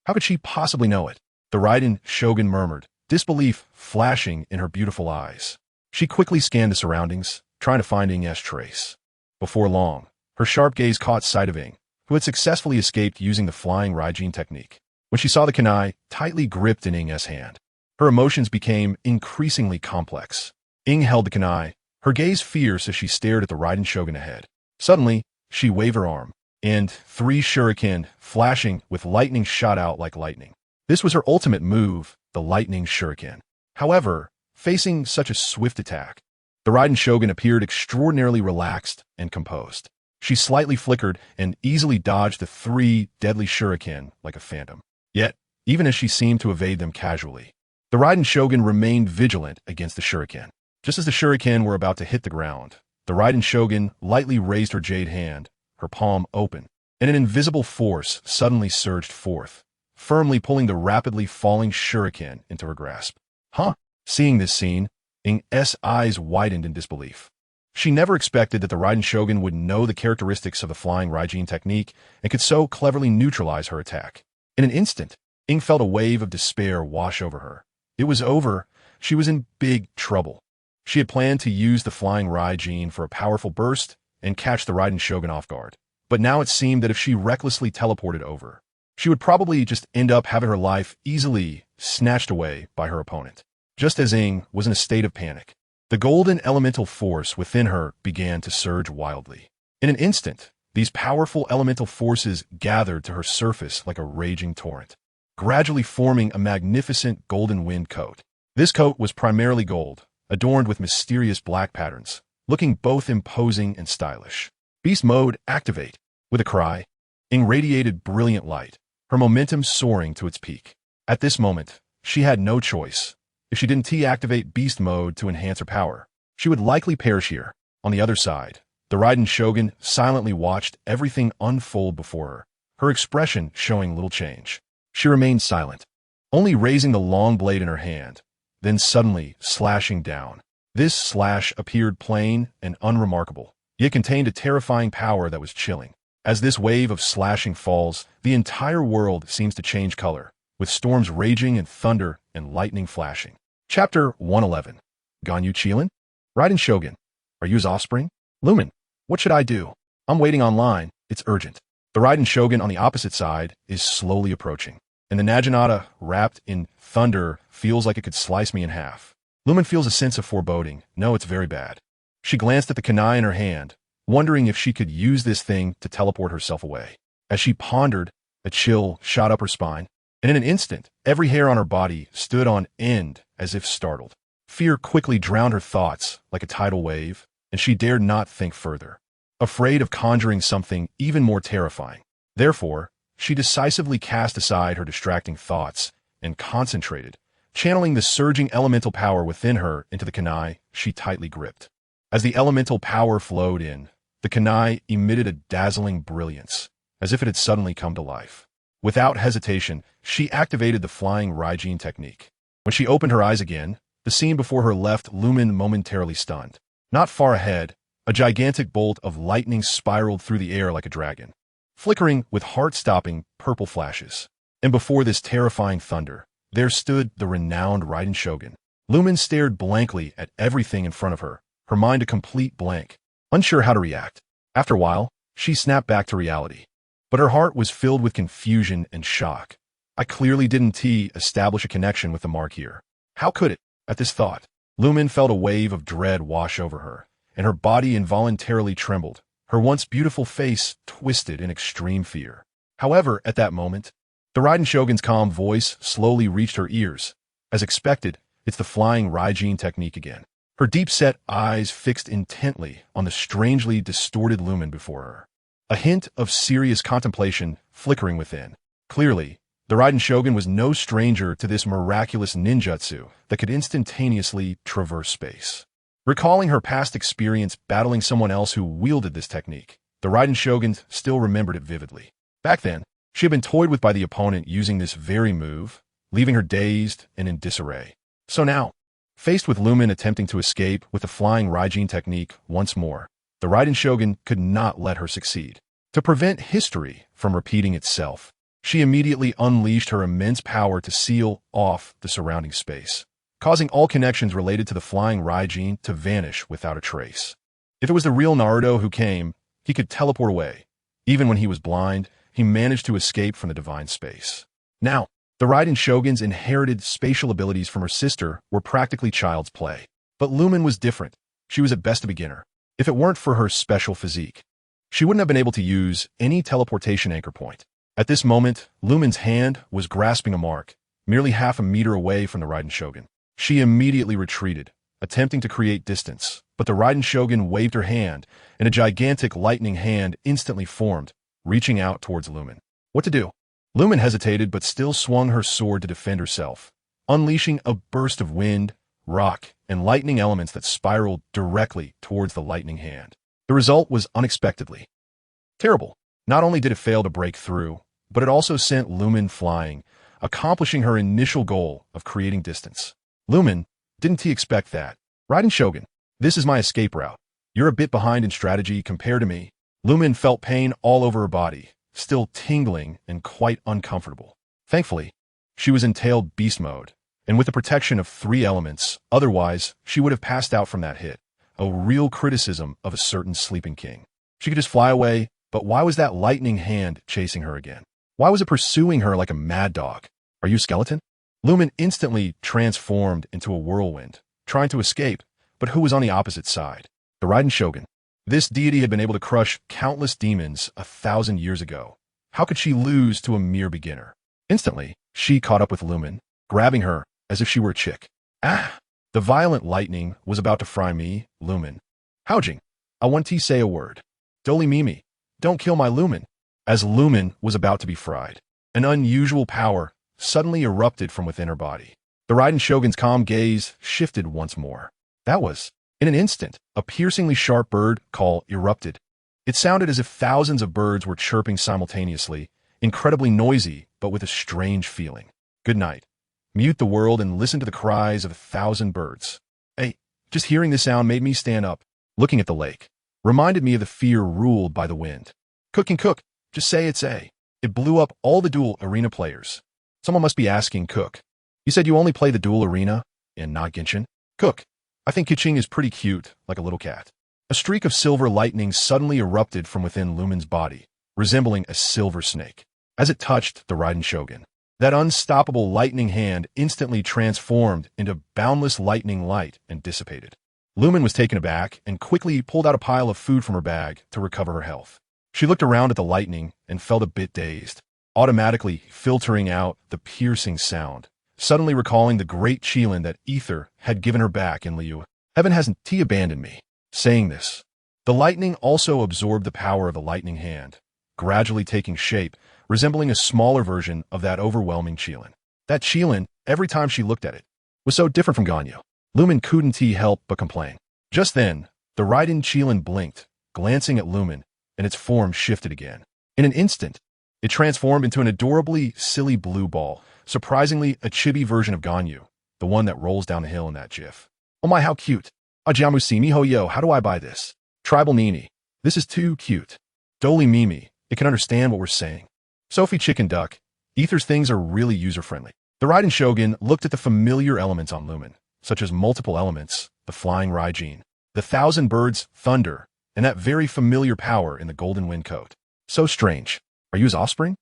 How could she possibly know it? The Raiden Shogun murmured, disbelief flashing in her beautiful eyes. She quickly scanned the surroundings, trying to find Ing's trace. Before long, her sharp gaze caught sight of Ing, who had successfully escaped using the flying Raijin technique. When she saw the kunai tightly gripped in Ing's hand, her emotions became increasingly complex. Ing held the kunai, her gaze fierce as she stared at the Raiden Shogun ahead. Suddenly, she waved her arm, and 3 shuriken, flashing with lightning, shot out like lightning. This was her ultimate move, the lightning shuriken. However, facing such a swift attack, the Raiden Shogun appeared extraordinarily relaxed and composed. She slightly flickered and easily dodged the 3 deadly shuriken like a phantom. Yet, even as she seemed to evade them casually, the Raiden Shogun remained vigilant against the shuriken. Just as the shuriken were about to hit the ground, the Raiden Shogun lightly raised her jade hand, her palm open, and an invisible force suddenly surged forth, firmly pulling the rapidly falling shuriken into her grasp. Huh? Seeing this scene, Ing's eyes widened in disbelief. She never expected that the Raiden Shogun would know the characteristics of the flying Raijin technique and could so cleverly neutralize her attack. In an instant, Ing felt a wave of despair wash over her. It was over. She was in big trouble. She had planned to use the flying Raijin for a powerful burst and catch the Raiden Shogun off guard. But now it seemed that if she recklessly teleported over, she would probably just end up having her life easily snatched away by her opponent. Just as Ing was in a state of panic, the golden elemental force within her began to surge wildly. In an instant, these powerful elemental forces gathered to her surface like a raging torrent, gradually forming a magnificent golden wind coat. This coat was primarily gold, adorned with mysterious black patterns, looking both imposing and stylish. Beast mode activate. With a cry, Ing radiated brilliant light, her momentum soaring to its peak. At this moment, she had no choice. If she didn't deactivate beast mode to enhance her power, she would likely perish here. On the other side, the Raiden Shogun silently watched everything unfold before her, her expression showing little change. She remained silent, only raising the long blade in her hand, then suddenly slashing down. This slash appeared plain and unremarkable, yet contained a terrifying power that was chilling. As this wave of slashing falls, the entire world seems to change color, with storms raging and thunder and lightning flashing. Chapter 111. Ganyu Chilin? Raiden Shogun. Are you his offspring? Lumen. What should I do? I'm waiting online. It's urgent. The Raiden Shogun on the opposite side is slowly approaching, and the Naginata, wrapped in thunder, feels like it could slice me in half. Lumen feels a sense of foreboding. No, it's very bad. She glanced at the kunai in her hand, wondering if she could use this thing to teleport herself away. As she pondered, a chill shot up her spine, and in an instant, every hair on her body stood on end as if startled. Fear quickly drowned her thoughts like a tidal wave, and she dared not think further, afraid of conjuring something even more terrifying. Therefore, she decisively cast aside her distracting thoughts and concentrated, channeling the surging elemental power within her into the kunai she tightly gripped. As the elemental power flowed in, the kunai emitted a dazzling brilliance, as if it had suddenly come to life. Without hesitation, she activated the flying Raijin technique. When she opened her eyes again, the scene before her left Lumen momentarily stunned. Not far ahead, a gigantic bolt of lightning spiraled through the air like a dragon, flickering with heart-stopping purple flashes. And before this terrifying thunder, there stood the renowned Raiden Shogun. Lumen stared blankly at everything in front of her, her mind a complete blank, unsure how to react. After a while, she snapped back to reality. But her heart was filled with confusion and shock. I clearly didn't establish a connection with the mark here. How could it? At this thought, Lumen felt a wave of dread wash over her, and her body involuntarily trembled, her once beautiful face twisted in extreme fear. However, at that moment, the Raiden Shogun's calm voice slowly reached her ears. As expected, it's the flying Raijin technique again. Her deep-set eyes fixed intently on the strangely distorted Lumen before her, a hint of serious contemplation flickering within. Clearly, the Raiden Shogun was no stranger to this miraculous ninjutsu that could instantaneously traverse space. Recalling her past experience battling someone else who wielded this technique, the Raiden Shogun still remembered it vividly. Back then, she had been toyed with by the opponent using this very move, leaving her dazed and in disarray. So now, faced with Lumen attempting to escape with the flying Raijin technique once more, the Raiden Shogun could not let her succeed. To prevent history from repeating itself, she immediately unleashed her immense power to seal off the surrounding space, causing all connections related to the flying Raijin to vanish without a trace. If it was the real Naruto who came, he could teleport away. Even when he was blind, he managed to escape from the divine space. Now, the Raiden Shogun's inherited spatial abilities from her sister were practically child's play. But Lumen was different. She was at best a beginner. If it weren't for her special physique, she wouldn't have been able to use any teleportation anchor point. At this moment, Lumen's hand was grasping a mark, merely half a meter away from the Raiden Shogun. She immediately retreated, attempting to create distance, but the Raiden Shogun waved her hand, and a gigantic lightning hand instantly formed, reaching out towards Lumen. What to do? Lumen hesitated but still swung her sword to defend herself, unleashing a burst of wind, rock, and lightning elements that spiraled directly towards the lightning hand. The result was unexpectedly terrible. Not only did it fail to break through, but it also sent Lumen flying, accomplishing her initial goal of creating distance. Lumen, didn't he expect that? Raiden Shogun, this is my escape route. You're a bit behind in strategy compared to me. Lumen felt pain all over her body, still tingling and quite uncomfortable. Thankfully, she was in tailed beast mode, and with the protection of 3 elements, otherwise she would have passed out from that hit. A real criticism of a certain sleeping king. She could just fly away, but why was that lightning hand chasing her again? Why was it pursuing her like a mad dog? Are you a skeleton? Lumen instantly transformed into a whirlwind, trying to escape, but who was on the opposite side? The Raiden Shogun. This deity had been able to crush countless demons 1,000 years ago. How could she lose to a mere beginner? Instantly, she caught up with Lumen, grabbing her as if she were a chick. Ah! The violent lightning was about to fry me, Lumen. Houjing, I want to say a word. Doli Mimi, don't kill my Lumen. As Lumen was about to be fried, an unusual power suddenly erupted from within her body. The Raiden Shogun's calm gaze shifted once more. That was, in an instant, a piercingly sharp bird call erupted. It sounded as if thousands of birds were chirping simultaneously, incredibly noisy, but with a strange feeling. Good night. Mute the world and listen to the cries of 1,000 birds. Hey, just hearing the sound made me stand up, looking at the lake. Reminded me of the fear ruled by the wind. Cook, just say it's A. It blew up all the dual arena players. Someone must be asking Cook. You said you only play the dual arena and not Genshin? Cook, I think Kiching is pretty cute, like a little cat. A streak of silver lightning suddenly erupted from within Lumen's body, resembling a silver snake. As it touched the Raiden Shogun, that unstoppable lightning hand instantly transformed into boundless lightning light and dissipated. Lumen was taken aback and quickly pulled out a pile of food from her bag to recover her health. She looked around at the lightning and felt a bit dazed, automatically filtering out the piercing sound, suddenly recalling the great Qilin that Ether had given her back in Liyue. Heaven hasn't abandoned me. Saying this, the lightning also absorbed the power of the lightning hand, gradually taking shape, resembling a smaller version of that overwhelming Qilin. That Qilin, every time she looked at it, was so different from Ganyu. Lumen couldn't help but complain. Just then, the Raiden Qilin blinked, glancing at Lumen, and its form shifted again. In an instant, it transformed into an adorably silly blue ball, surprisingly a chibi version of Ganyu, the one that rolls down the hill in that gif. Oh my, how cute. Ajamusi miho yo, how do I buy this? Tribal Nini, this is too cute. Doli Mimi, it can understand what we're saying. Sophie Chicken Duck, Ether's things are really user-friendly. The Raiden Shogun looked at the familiar elements on Lumen, such as multiple elements, the flying Raijin, the 1,000 birds, thunder, and that very familiar power in the golden wind coat. So strange. Are you his offspring?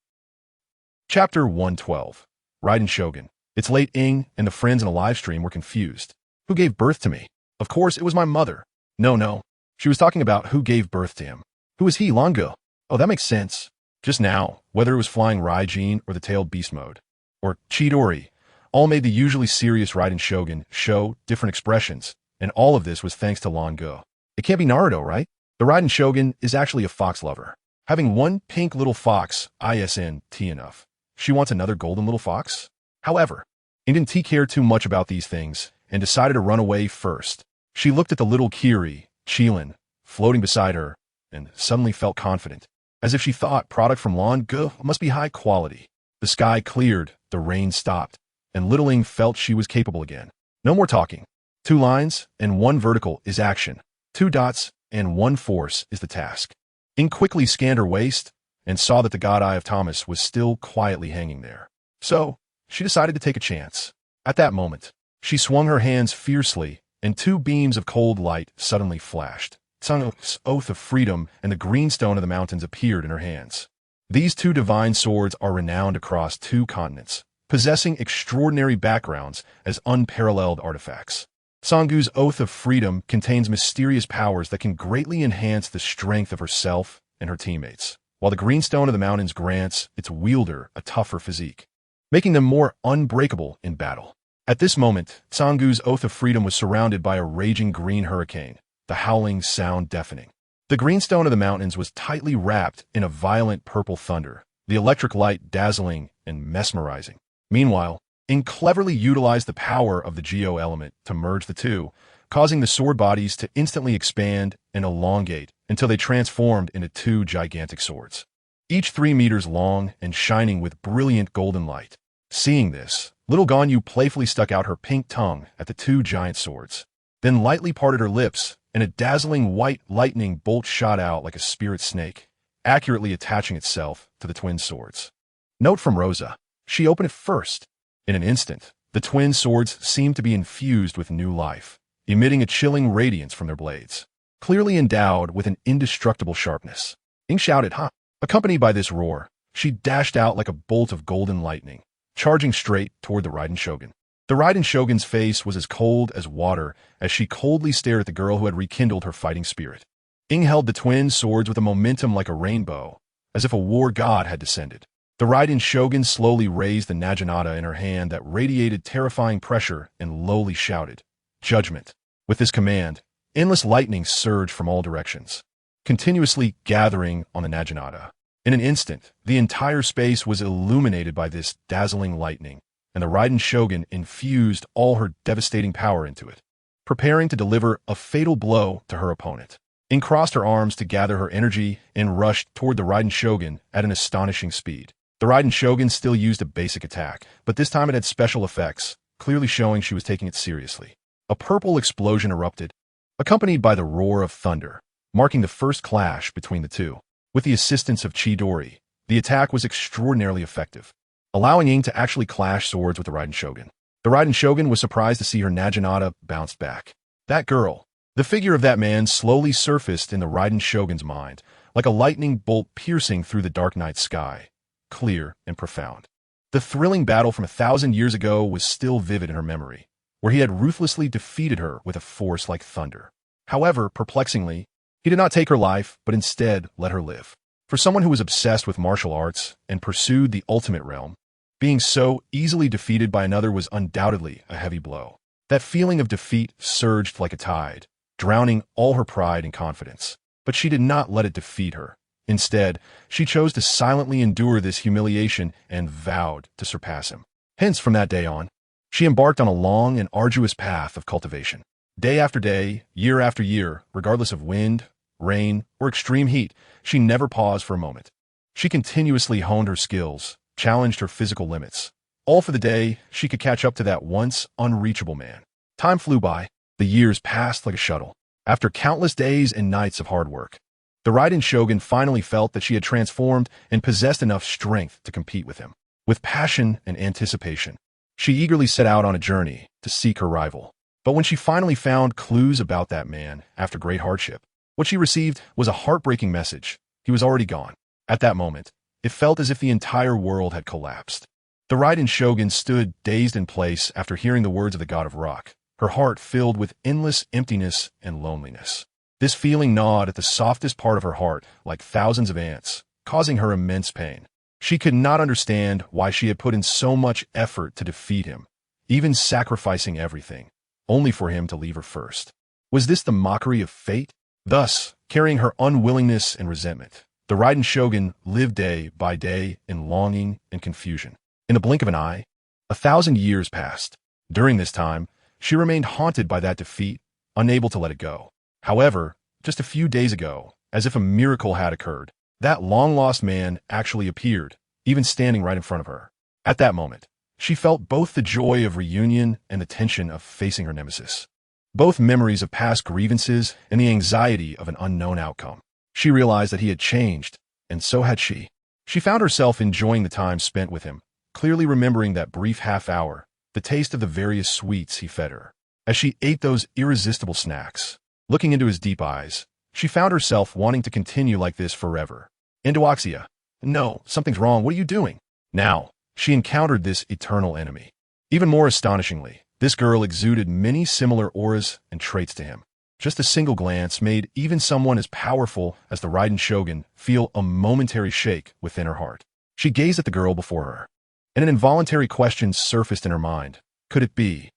Chapter 112. Raiden Shogun. It's late Ing and the friends in a live stream were confused. Who gave birth to me? Of course, it was my mother. No. She was talking about who gave birth to him. Who is he, Longo? Oh, that makes sense. Just now, whether it was flying Raijin or the tailed beast mode, or Chidori, all made the usually serious Raiden Shogun show different expressions, and all of this was thanks to Longo. It can't be Naruto, right? The Raiden Shogun is actually a fox lover. Having one pink little fox, isn't enough. She wants another golden little fox? However, Ing didn't care too much about these things, and decided to run away first. She looked at the little Kiri, Qilin, floating beside her, and suddenly felt confident, as if she thought product from Longo must be high quality. The sky cleared, the rain stopped, and little Ing felt she was capable again. No more talking. 2 lines and 1 vertical is action. 2 dots and 1 force is the task. Ing quickly scanned her waist and saw that the god eye of Thomas was still quietly hanging there. So, she decided to take a chance. At that moment, She swung her hands fiercely, and two beams of cold light suddenly flashed. Susanoo's oath of freedom and the green stone of the mountains appeared in her hands. These two divine swords are renowned across 2 continents, possessing extraordinary backgrounds as unparalleled artifacts. Susanoo's oath of freedom contains mysterious powers that can greatly enhance the strength of herself and her teammates, while the green stone of the mountains grants its wielder a tougher physique, making them more unbreakable in battle. At this moment, Susanoo's oath of freedom was surrounded by a raging green hurricane, the howling sound deafening. The green stone of the mountains was tightly wrapped in a violent purple thunder, the electric light dazzling and mesmerizing. Meanwhile, Ing cleverly utilized the power of the Geo element to merge the two, causing the sword bodies to instantly expand and elongate until they transformed into 2 gigantic swords, each 3 meters long and shining with brilliant golden light. Seeing this, little Ganyu playfully stuck out her pink tongue at the 2 giant swords, then lightly parted her lips, and a dazzling white lightning bolt shot out like a spirit snake, accurately attaching itself to the twin swords. Note from Rosa. She opened it first. In an instant, the twin swords seemed to be infused with new life, emitting a chilling radiance from their blades, clearly endowed with an indestructible sharpness. Ing shouted, "Ha!" Accompanied by this roar, she dashed out like a bolt of golden lightning, charging straight toward the Raiden Shogun. The Raiden Shogun's face was as cold as water as she coldly stared at the girl who had rekindled her fighting spirit. Ing held the twin swords with a momentum like a rainbow, as if a war god had descended. The Raiden Shogun slowly raised the naginata in her hand that radiated terrifying pressure and lowly shouted, "Judgment." With this command, endless lightning surged from all directions, continuously gathering on the naginata. In an instant, the entire space was illuminated by this dazzling lightning, and the Raiden Shogun infused all her devastating power into it, preparing to deliver a fatal blow to her opponent. Ing crossed her arms to gather her energy and rushed toward the Raiden Shogun at an astonishing speed. The Raiden Shogun still used a basic attack, but this time it had special effects, clearly showing she was taking it seriously. A purple explosion erupted, accompanied by the roar of thunder, marking the first clash between the two. With the assistance of Chidori, the attack was extraordinarily effective, allowing Ing to actually clash swords with the Raiden Shogun. The Raiden Shogun was surprised to see her naginata bounced back. That girl, the figure of that man slowly surfaced in the Raiden Shogun's mind, like a lightning bolt piercing through the dark night sky, clear and profound. The thrilling battle from 1,000 years ago was still vivid in her memory, where he had ruthlessly defeated her with a force like thunder. However, perplexingly, he did not take her life, but instead let her live. For someone who was obsessed with martial arts and pursued the ultimate realm, being so easily defeated by another was undoubtedly a heavy blow. That feeling of defeat surged like a tide, drowning all her pride and confidence. But she did not let it defeat her. Instead, she chose to silently endure this humiliation and vowed to surpass him. Hence, from that day on, she embarked on a long and arduous path of cultivation. Day after day, year after year, regardless of wind, rain, or extreme heat, she never paused for a moment. She continuously honed her skills, challenged her physical limits, all for the day she could catch up to that once unreachable man. Time flew by. The years passed like a shuttle. After countless days and nights of hard work, the Raiden Shogun finally felt that she had transformed and possessed enough strength to compete with him. With passion and anticipation, she eagerly set out on a journey to seek her rival. But when she finally found clues about that man after great hardship, what she received was a heartbreaking message. He was already gone. At that moment, it felt as if the entire world had collapsed. The Raiden Shogun stood dazed in place after hearing the words of the God of Rock, her heart filled with endless emptiness and loneliness. This feeling gnawed at the softest part of her heart like thousands of ants, causing her immense pain. She could not understand why she had put in so much effort to defeat him, even sacrificing everything, only for him to leave her first. Was this the mockery of fate? Thus, carrying her unwillingness and resentment, the Raiden Shogun lived day by day in longing and confusion. In the blink of an eye, 1,000 years passed. During this time, she remained haunted by that defeat, unable to let it go. However, just a few days ago, as if a miracle had occurred, that long-lost man actually appeared, even standing right in front of her. At that moment, she felt both the joy of reunion and the tension of facing her nemesis. Both memories of past grievances and the anxiety of an unknown outcome. She realized that he had changed, and so had she. She found herself enjoying the time spent with him, clearly remembering that brief half hour, the taste of the various sweets he fed her. As she ate those irresistible snacks, looking into his deep eyes, she found herself wanting to continue like this forever. Andujia, no, something's wrong. What are you doing? Now, she encountered this eternal enemy. Even more astonishingly, this girl exuded many similar auras and traits to him. Just a single glance made even someone as powerful as the Raiden Shogun feel a momentary shake within her heart. She gazed at the girl before her, and an involuntary question surfaced in her mind. Could it be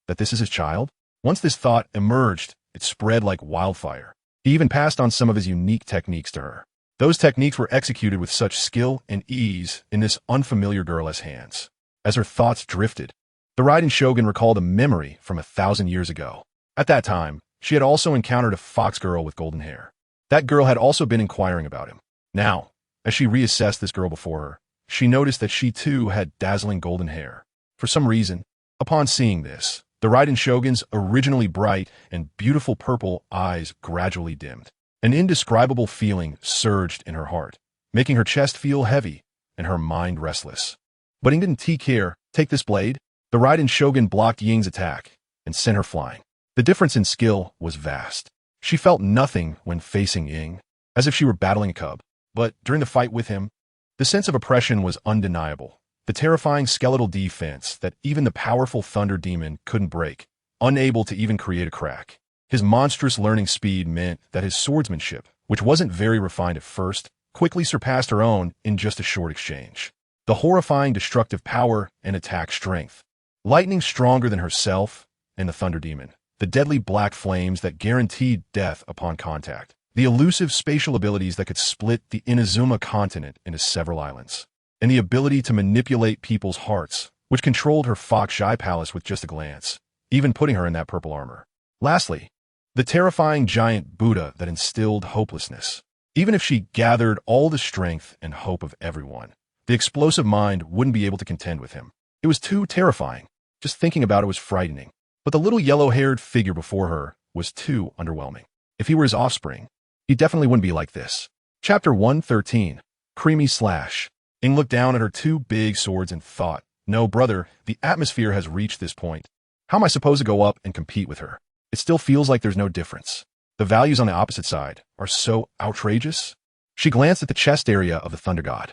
that this is his child? Once this thought emerged, it spread like wildfire. He even passed on some of his unique techniques to her. Those techniques were executed with such skill and ease in this unfamiliar girl's hands. As her thoughts drifted, the Raiden Shogun recalled a memory from 1,000 years ago. At that time, she had also encountered a fox girl with golden hair. That girl had also been inquiring about him. Now, as she reassessed this girl before her, she noticed that she too had dazzling golden hair. For some reason, upon seeing this, the Raiden Shogun's originally bright and beautiful purple eyes gradually dimmed. An indescribable feeling surged in her heart, making her chest feel heavy and her mind restless. But he didn't take this blade. The Raiden Shogun blocked Ying's attack and sent her flying. The difference in skill was vast. She felt nothing when facing Ying, as if she were battling a cub. But during the fight with him, the sense of oppression was undeniable. The terrifying skeletal defense that even the powerful Thunder Demon couldn't break, unable to even create a crack. His monstrous learning speed meant that his swordsmanship, which wasn't very refined at first, quickly surpassed her own in just a short exchange. The horrifying destructive power and attack strength. Lightning stronger than herself and the Thunder Demon. The deadly black flames that guaranteed death upon contact. The elusive spatial abilities that could split the Inazuma continent into several islands. And the ability to manipulate people's hearts, which controlled her Fox Shy Palace with just a glance, even putting her in that purple armor. Lastly, the terrifying giant Buddha that instilled hopelessness. Even if she gathered all the strength and hope of everyone, the explosive mind wouldn't be able to contend with him. It was too terrifying. Just thinking about it was frightening. But the little yellow-haired figure before her was too underwhelming. If he were his offspring, he definitely wouldn't be like this. Chapter 113, Creamy Slash. Ing looked down at her two big swords and thought, no, brother, the atmosphere has reached this point. How am I supposed to go up and compete with her? It still feels like there's no difference. The values on the opposite side are so outrageous. She glanced at the chest area of the Thunder God.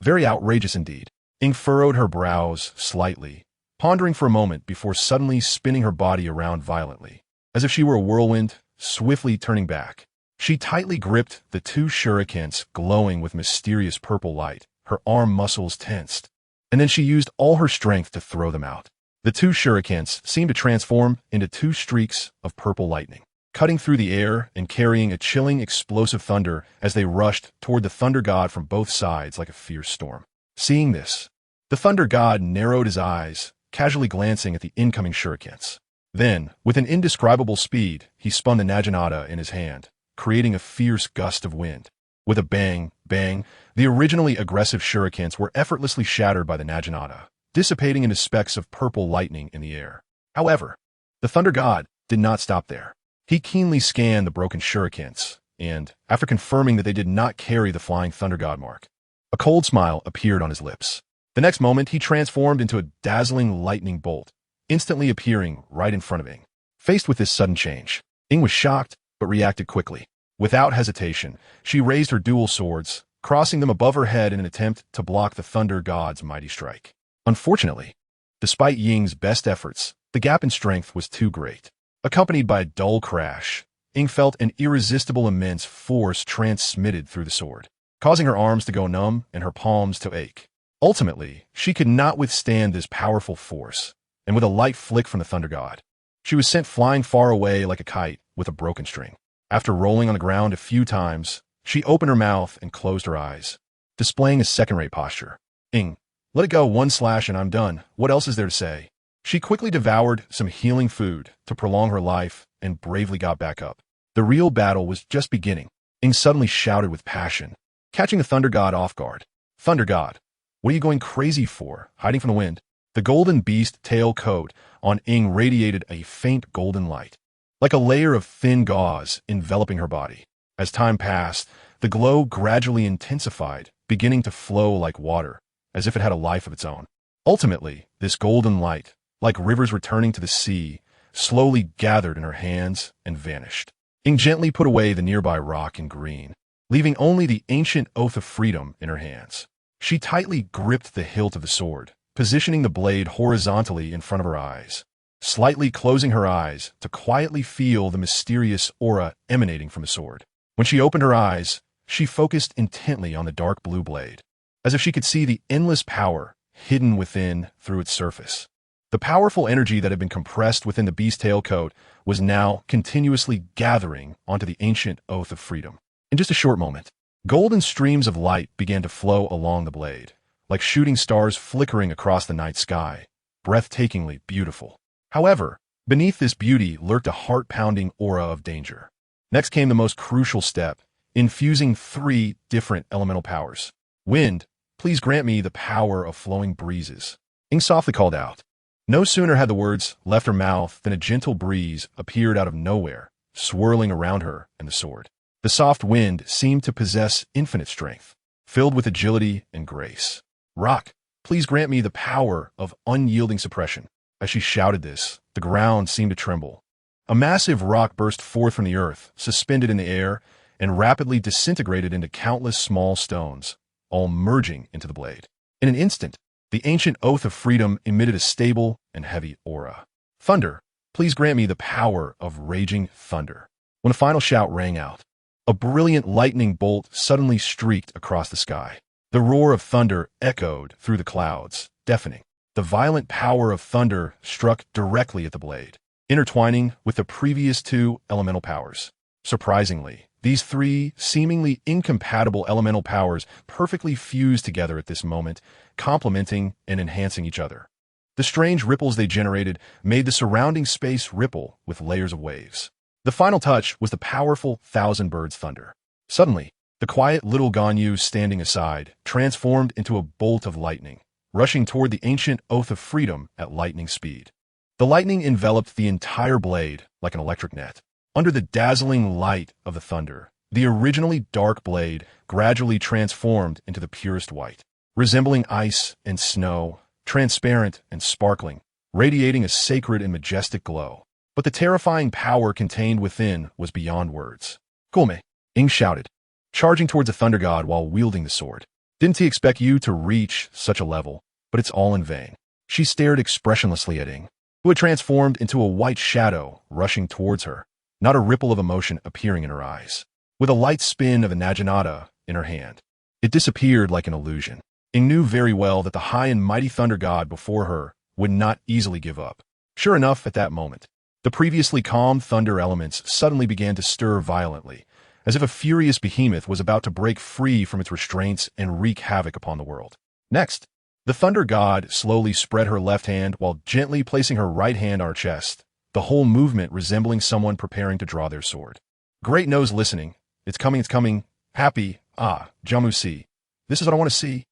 Very outrageous indeed. Ing furrowed her brows slightly, pondering for a moment before suddenly spinning her body around violently, as if she were a whirlwind, swiftly turning back. She tightly gripped the two shurikens glowing with mysterious purple light, her arm muscles tensed, and then she used all her strength to throw them out. The two shurikens seemed to transform into two streaks of purple lightning, cutting through the air and carrying a chilling explosive thunder as they rushed toward the Thunder God from both sides like a fierce storm. Seeing this, the Thunder God narrowed his eyes, casually glancing at the incoming shurikens. Then, with an indescribable speed, he spun the naginata in his hand, creating a fierce gust of wind. With a bang, bang, the originally aggressive shurikens were effortlessly shattered by the naginata, dissipating into specks of purple lightning in the air. However, the Thunder God did not stop there. He keenly scanned the broken shurikens, and, after confirming that they did not carry the flying Thunder God mark, a cold smile appeared on his lips. The next moment, he transformed into a dazzling lightning bolt, instantly appearing right in front of Ing. Faced with this sudden change, Ing was shocked, but reacted quickly. Without hesitation, she raised her dual swords, crossing them above her head in an attempt to block the Thunder God's mighty strike. Unfortunately, despite Ying's best efforts, the gap in strength was too great. Accompanied by a dull crash, Ing felt an irresistible immense force transmitted through the sword, causing her arms to go numb and her palms to ache. Ultimately, she could not withstand this powerful force, and with a light flick from the Thunder God, she was sent flying far away like a kite with a broken string. After rolling on the ground a few times, she opened her mouth and closed her eyes, displaying a second-rate posture. Ing, let it go 1 slash and I'm done. What else is there to say? She quickly devoured some healing food to prolong her life and bravely got back up. The real battle was just beginning. Ing suddenly shouted with passion, catching the Thunder God off guard. Thunder God, what are you going crazy for, hiding from the wind? The golden beast tail coat on Ing radiated a faint golden light, like a layer of thin gauze enveloping her body. As time passed, the glow gradually intensified, beginning to flow like water, as if it had a life of its own. Ultimately, this golden light like rivers returning to the sea, slowly gathered in her hands and vanished. Ing gently put away the nearby rock in green, leaving only the ancient oath of freedom in her hands. She tightly gripped the hilt of the sword, positioning the blade horizontally in front of her eyes, slightly closing her eyes to quietly feel the mysterious aura emanating from the sword. When she opened her eyes, she focused intently on the dark blue blade, as if she could see the endless power hidden within through its surface. The powerful energy that had been compressed within the beast tail coat was now continuously gathering onto the ancient oath of freedom. In just a short moment, golden streams of light began to flow along the blade, like shooting stars flickering across the night sky, breathtakingly beautiful. However, beneath this beauty lurked a heart-pounding aura of danger. Next came the most crucial step, infusing 3 different elemental powers. Wind, please grant me the power of flowing breezes. Ing softly called out. No sooner had the words left her mouth than a gentle breeze appeared out of nowhere, swirling around her and the sword. The soft wind seemed to possess infinite strength, filled with agility and grace. Rock, please grant me the power of unyielding suppression. As she shouted this, the ground seemed to tremble. A massive rock burst forth from the earth, suspended in the air, and rapidly disintegrated into countless small stones, all merging into the blade. In an instant, the ancient oath of freedom emitted a stable and heavy aura. Thunder, please grant me the power of raging thunder. When a final shout rang out, a brilliant lightning bolt suddenly streaked across the sky. The roar of thunder echoed through the clouds, deafening. The violent power of thunder struck directly at the blade, intertwining with the previous 2 elemental powers. Surprisingly, these 3 seemingly incompatible elemental powers perfectly fused together at this moment, complementing and enhancing each other. The strange ripples they generated made the surrounding space ripple with layers of waves. The final touch was the powerful Thousand Birds thunder. Suddenly, the quiet little Ganyu standing aside transformed into a bolt of lightning, rushing toward the ancient oath of freedom at lightning speed. The lightning enveloped the entire blade like an electric net. Under the dazzling light of the thunder, the originally dark blade gradually transformed into the purest white, resembling ice and snow, transparent and sparkling, radiating a sacred and majestic glow. But the terrifying power contained within was beyond words. Kulme, Ing shouted, charging towards the thunder god while wielding the sword. Didn't he expect you to reach such a level? But it's all in vain. She stared expressionlessly at Ing, who had transformed into a white shadow rushing towards her, not a ripple of emotion appearing in her eyes. With a light spin of a naginata in her hand, it disappeared like an illusion. Ing knew very well that the high and mighty thunder god before her would not easily give up. Sure enough, at that moment, the previously calm thunder elements suddenly began to stir violently, as if a furious behemoth was about to break free from its restraints and wreak havoc upon the world. Next, the thunder god slowly spread her left hand while gently placing her right hand on her chest, the whole movement resembling someone preparing to draw their sword. Great Nose listening. It's coming. Happy. Jamu see. This is what I want to see.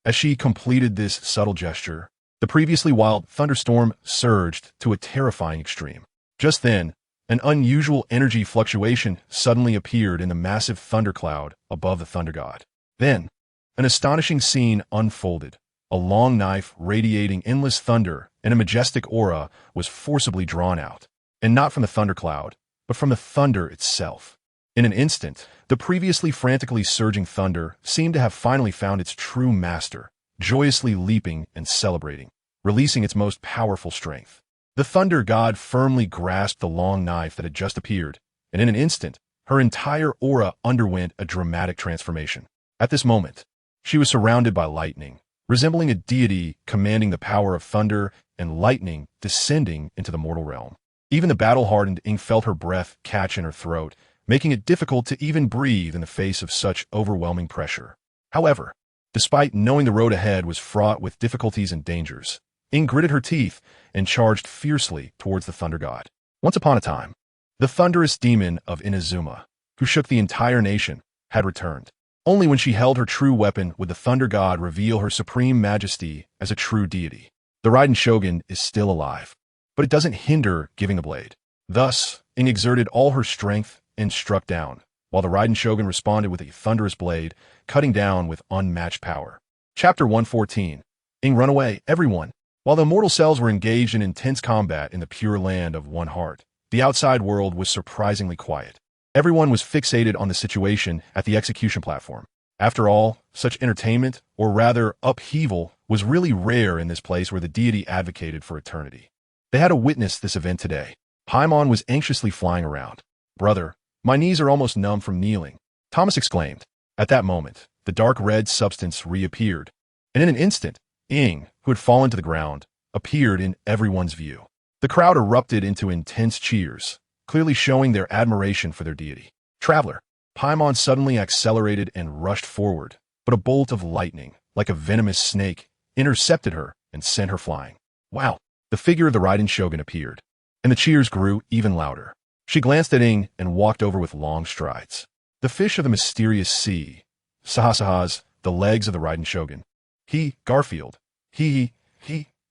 As she completed this subtle gesture, the previously wild thunderstorm surged to a terrifying extreme. Just then, an unusual energy fluctuation suddenly appeared in the massive thundercloud above the thunder god. Then, an astonishing scene unfolded. A long knife radiating endless thunder and a majestic aura was forcibly drawn out, and not from the thundercloud, but from the thunder itself. In an instant, the previously frantically surging thunder seemed to have finally found its true master, joyously leaping and celebrating, releasing its most powerful strength. The thunder god firmly grasped the long knife that had just appeared, and in an instant, her entire aura underwent a dramatic transformation. At this moment, she was surrounded by lightning, resembling a deity commanding the power of thunder and lightning descending into the mortal realm. Even the battle-hardened Ing felt her breath catch in her throat, making it difficult to even breathe in the face of such overwhelming pressure. However, despite knowing the road ahead was fraught with difficulties and dangers, Ing gritted her teeth and charged fiercely towards the thunder god. Once upon a time, the thunderous demon of Inazuma, who shook the entire nation, had returned. Only when she held her true weapon would the thunder god reveal her supreme majesty as a true deity. The Raiden Shogun is still alive, but it doesn't hinder giving the blade. Thus, Ing exerted all her strength and struck down, while the Raiden Shogun responded with a thunderous blade, cutting down with unmatched power. Chapter 114. Ing, run away, everyone! While the immortal cells were engaged in intense combat in the pure land of One Heart, the outside world was surprisingly quiet. Everyone was fixated on the situation at the execution platform. After all, such entertainment, or rather upheaval, was really rare in this place where the deity advocated for eternity. They had to witness this event today. Paimon was anxiously flying around. "Brother, my knees are almost numb from kneeling," Thomas exclaimed. At that moment, the dark red substance reappeared, and in an instant, Ing, who had fallen to the ground, appeared in everyone's view. The crowd erupted into intense cheers, clearly showing their admiration for their deity. "Traveler!" Paimon suddenly accelerated and rushed forward, but a bolt of lightning, like a venomous snake, intercepted her and sent her flying. "Wow!" The figure of the Raiden Shogun appeared, and the cheers grew even louder. She glanced at Ing and walked over with long strides. The fish of the mysterious sea, Sahasahas, the legs of the Raiden Shogun. He, Garfield, he,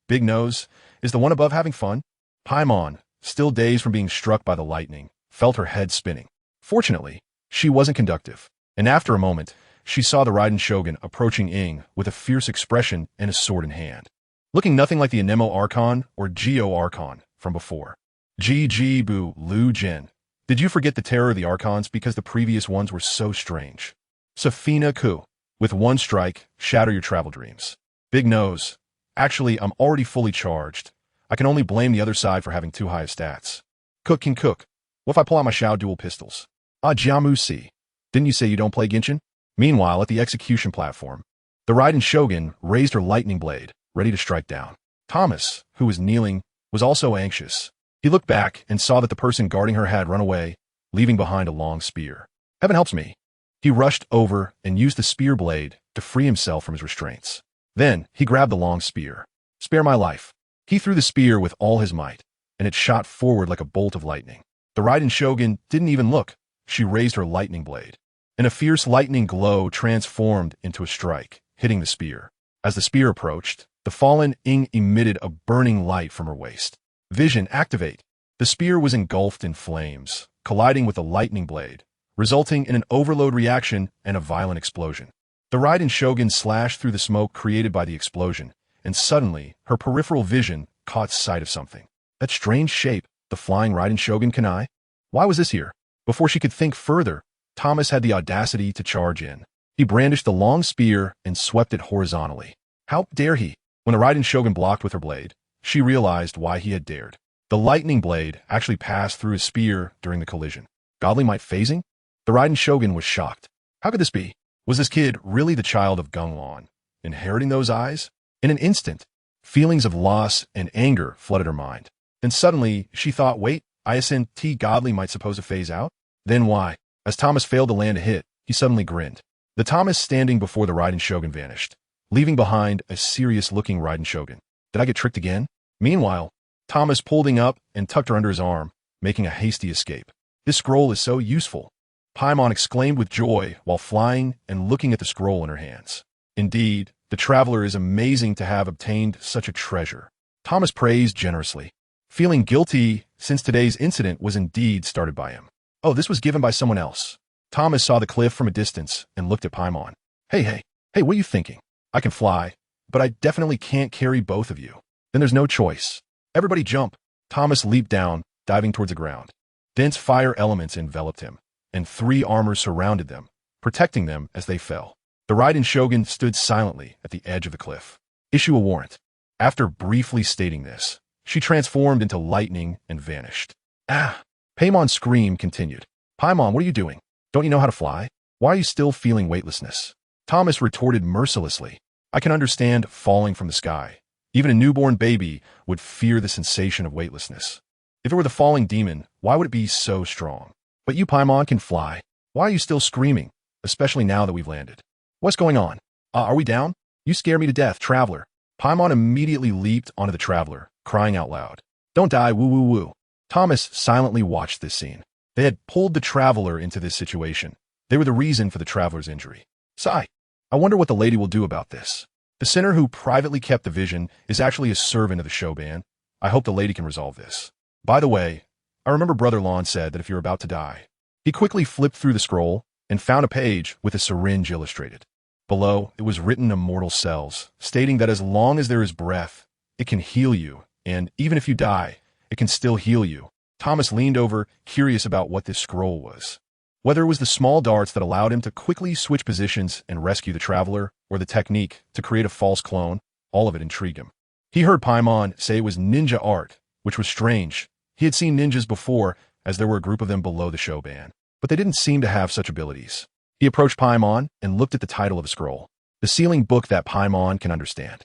Big Nose, is the one above having fun? Paimon, still dazed from being struck by the lightning, felt her head spinning. Fortunately, she wasn't conductive, and after a moment, she saw the Raiden Shogun approaching Ing with a fierce expression and a sword in hand, looking nothing like the Anemo Archon or Geo Archon from before. Bu Lu Jin. Did you forget the terror of the Archons because the previous ones were so strange? Safina Ku. With one strike, shatter your travel dreams. Big Nose. Actually, I'm already fully charged. I can only blame the other side for having too high of stats. Cook can cook. What if I pull out my Shao dual pistols? Jiamu Si. Didn't you say you don't play Genshin? Meanwhile, at the execution platform, the Raiden Shogun raised her lightning blade, ready to strike down. Thomas, who was kneeling, was also anxious. He looked back and saw that the person guarding her had run away, leaving behind a long spear. Heaven helps me. He rushed over and used the spear blade to free himself from his restraints. Then, he grabbed the long spear. Spare my life. He threw the spear with all his might, and it shot forward like a bolt of lightning. The Raiden Shogun didn't even look. She raised her lightning blade, and a fierce lightning glow transformed into a strike, hitting the spear. As the spear approached, the fallen Ing emitted a burning light from her waist. Vision activate. The spear was engulfed in flames, colliding with the lightning blade, resulting in an overload reaction and a violent explosion. The Raiden Shogun slashed through the smoke created by the explosion, and suddenly, her peripheral vision caught sight of something. That strange shape, the flying Raiden Shogun Kanai? Why was this here? Before she could think further, Thomas had the audacity to charge in. He brandished the long spear and swept it horizontally. How dare he? When the Raiden Shogun blocked with her blade, she realized why he had dared. The lightning blade actually passed through his spear during the collision. Godly might phasing? The Raiden Shogun was shocked. How could this be? Was this kid really the child of Gung Lan, inheriting those eyes? In an instant, feelings of loss and anger flooded her mind. Then suddenly, she thought, wait, ISNT Godly might suppose to phase out? Then why? As Thomas failed to land a hit, he suddenly grinned. The Thomas standing before the Raiden Shogun vanished, leaving behind a serious-looking Raiden Shogun. Did I get tricked again? Meanwhile, Thomas pulled Ing up and tucked her under his arm, making a hasty escape. This scroll is so useful, Paimon exclaimed with joy while flying and looking at the scroll in her hands. Indeed, the traveler is amazing to have obtained such a treasure. Thomas praised generously, feeling guilty since today's incident was indeed started by him. Oh, this was given by someone else. Thomas saw the cliff from a distance and looked at Paimon. Hey, what are you thinking? I can fly, but I definitely can't carry both of you. Then there's no choice. Everybody jump. Thomas leaped down, diving towards the ground. Dense fire elements enveloped him, and 3 armors surrounded them, protecting them as they fell. The Raiden Shogun stood silently at the edge of the cliff. Issue a warrant. After briefly stating this, she transformed into lightning and vanished. Paimon's scream continued. Paimon, what are you doing? Don't you know how to fly? Why are you still feeling weightlessness? Thomas retorted mercilessly. I can understand falling from the sky. Even a newborn baby would fear the sensation of weightlessness. If it were the falling demon, why would it be so strong? But you, Paimon, can fly. Why are you still screaming, especially now that we've landed? What's going on? Are we down? You scare me to death, traveler. Paimon immediately leaped onto the traveler, crying out loud. Don't die, woo. Thomas silently watched this scene. They had pulled the traveler into this situation. They were the reason for the traveler's injury. Sigh. I wonder what the lady will do about this. The sinner who privately kept the vision is actually a servant of the Shoban. I hope the lady can resolve this. By the way, I remember Brother Lon said that if you're about to die. He quickly flipped through the scroll and found a page with a syringe illustrated. Below, it was written immortal cells, stating that as long as there is breath, it can heal you, and even if you die, it can still heal you. Thomas leaned over, curious about what this scroll was. Whether it was the small darts that allowed him to quickly switch positions and rescue the traveler, or the technique to create a false clone, all of it intrigued him. He heard Paimon say it was ninja art, which was strange. He had seen ninjas before, as there were a group of them below the Shoban, but they didn't seem to have such abilities. He approached Paimon and looked at the title of the scroll. The sealing book that Paimon can understand.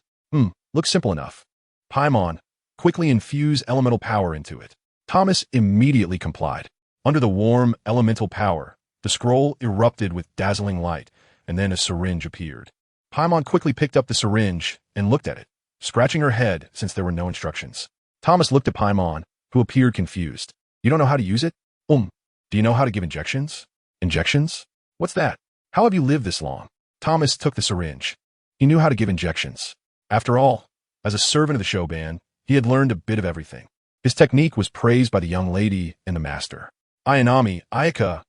Looks simple enough. Paimon, quickly infuse elemental power into it. Thomas immediately complied. Under the warm, elemental power, the scroll erupted with dazzling light, and then a syringe appeared. Paimon quickly picked up the syringe and looked at it, scratching her head since there were no instructions. Thomas looked at Paimon, who appeared confused. You don't know how to use it? Do you know how to give injections? Injections? What's that? How have you lived this long? Thomas took the syringe. He knew how to give injections. After all, as a servant of the Shoban, he had learned a bit of everything. His technique was praised by the young lady and the master. Ayanami, Ayaka,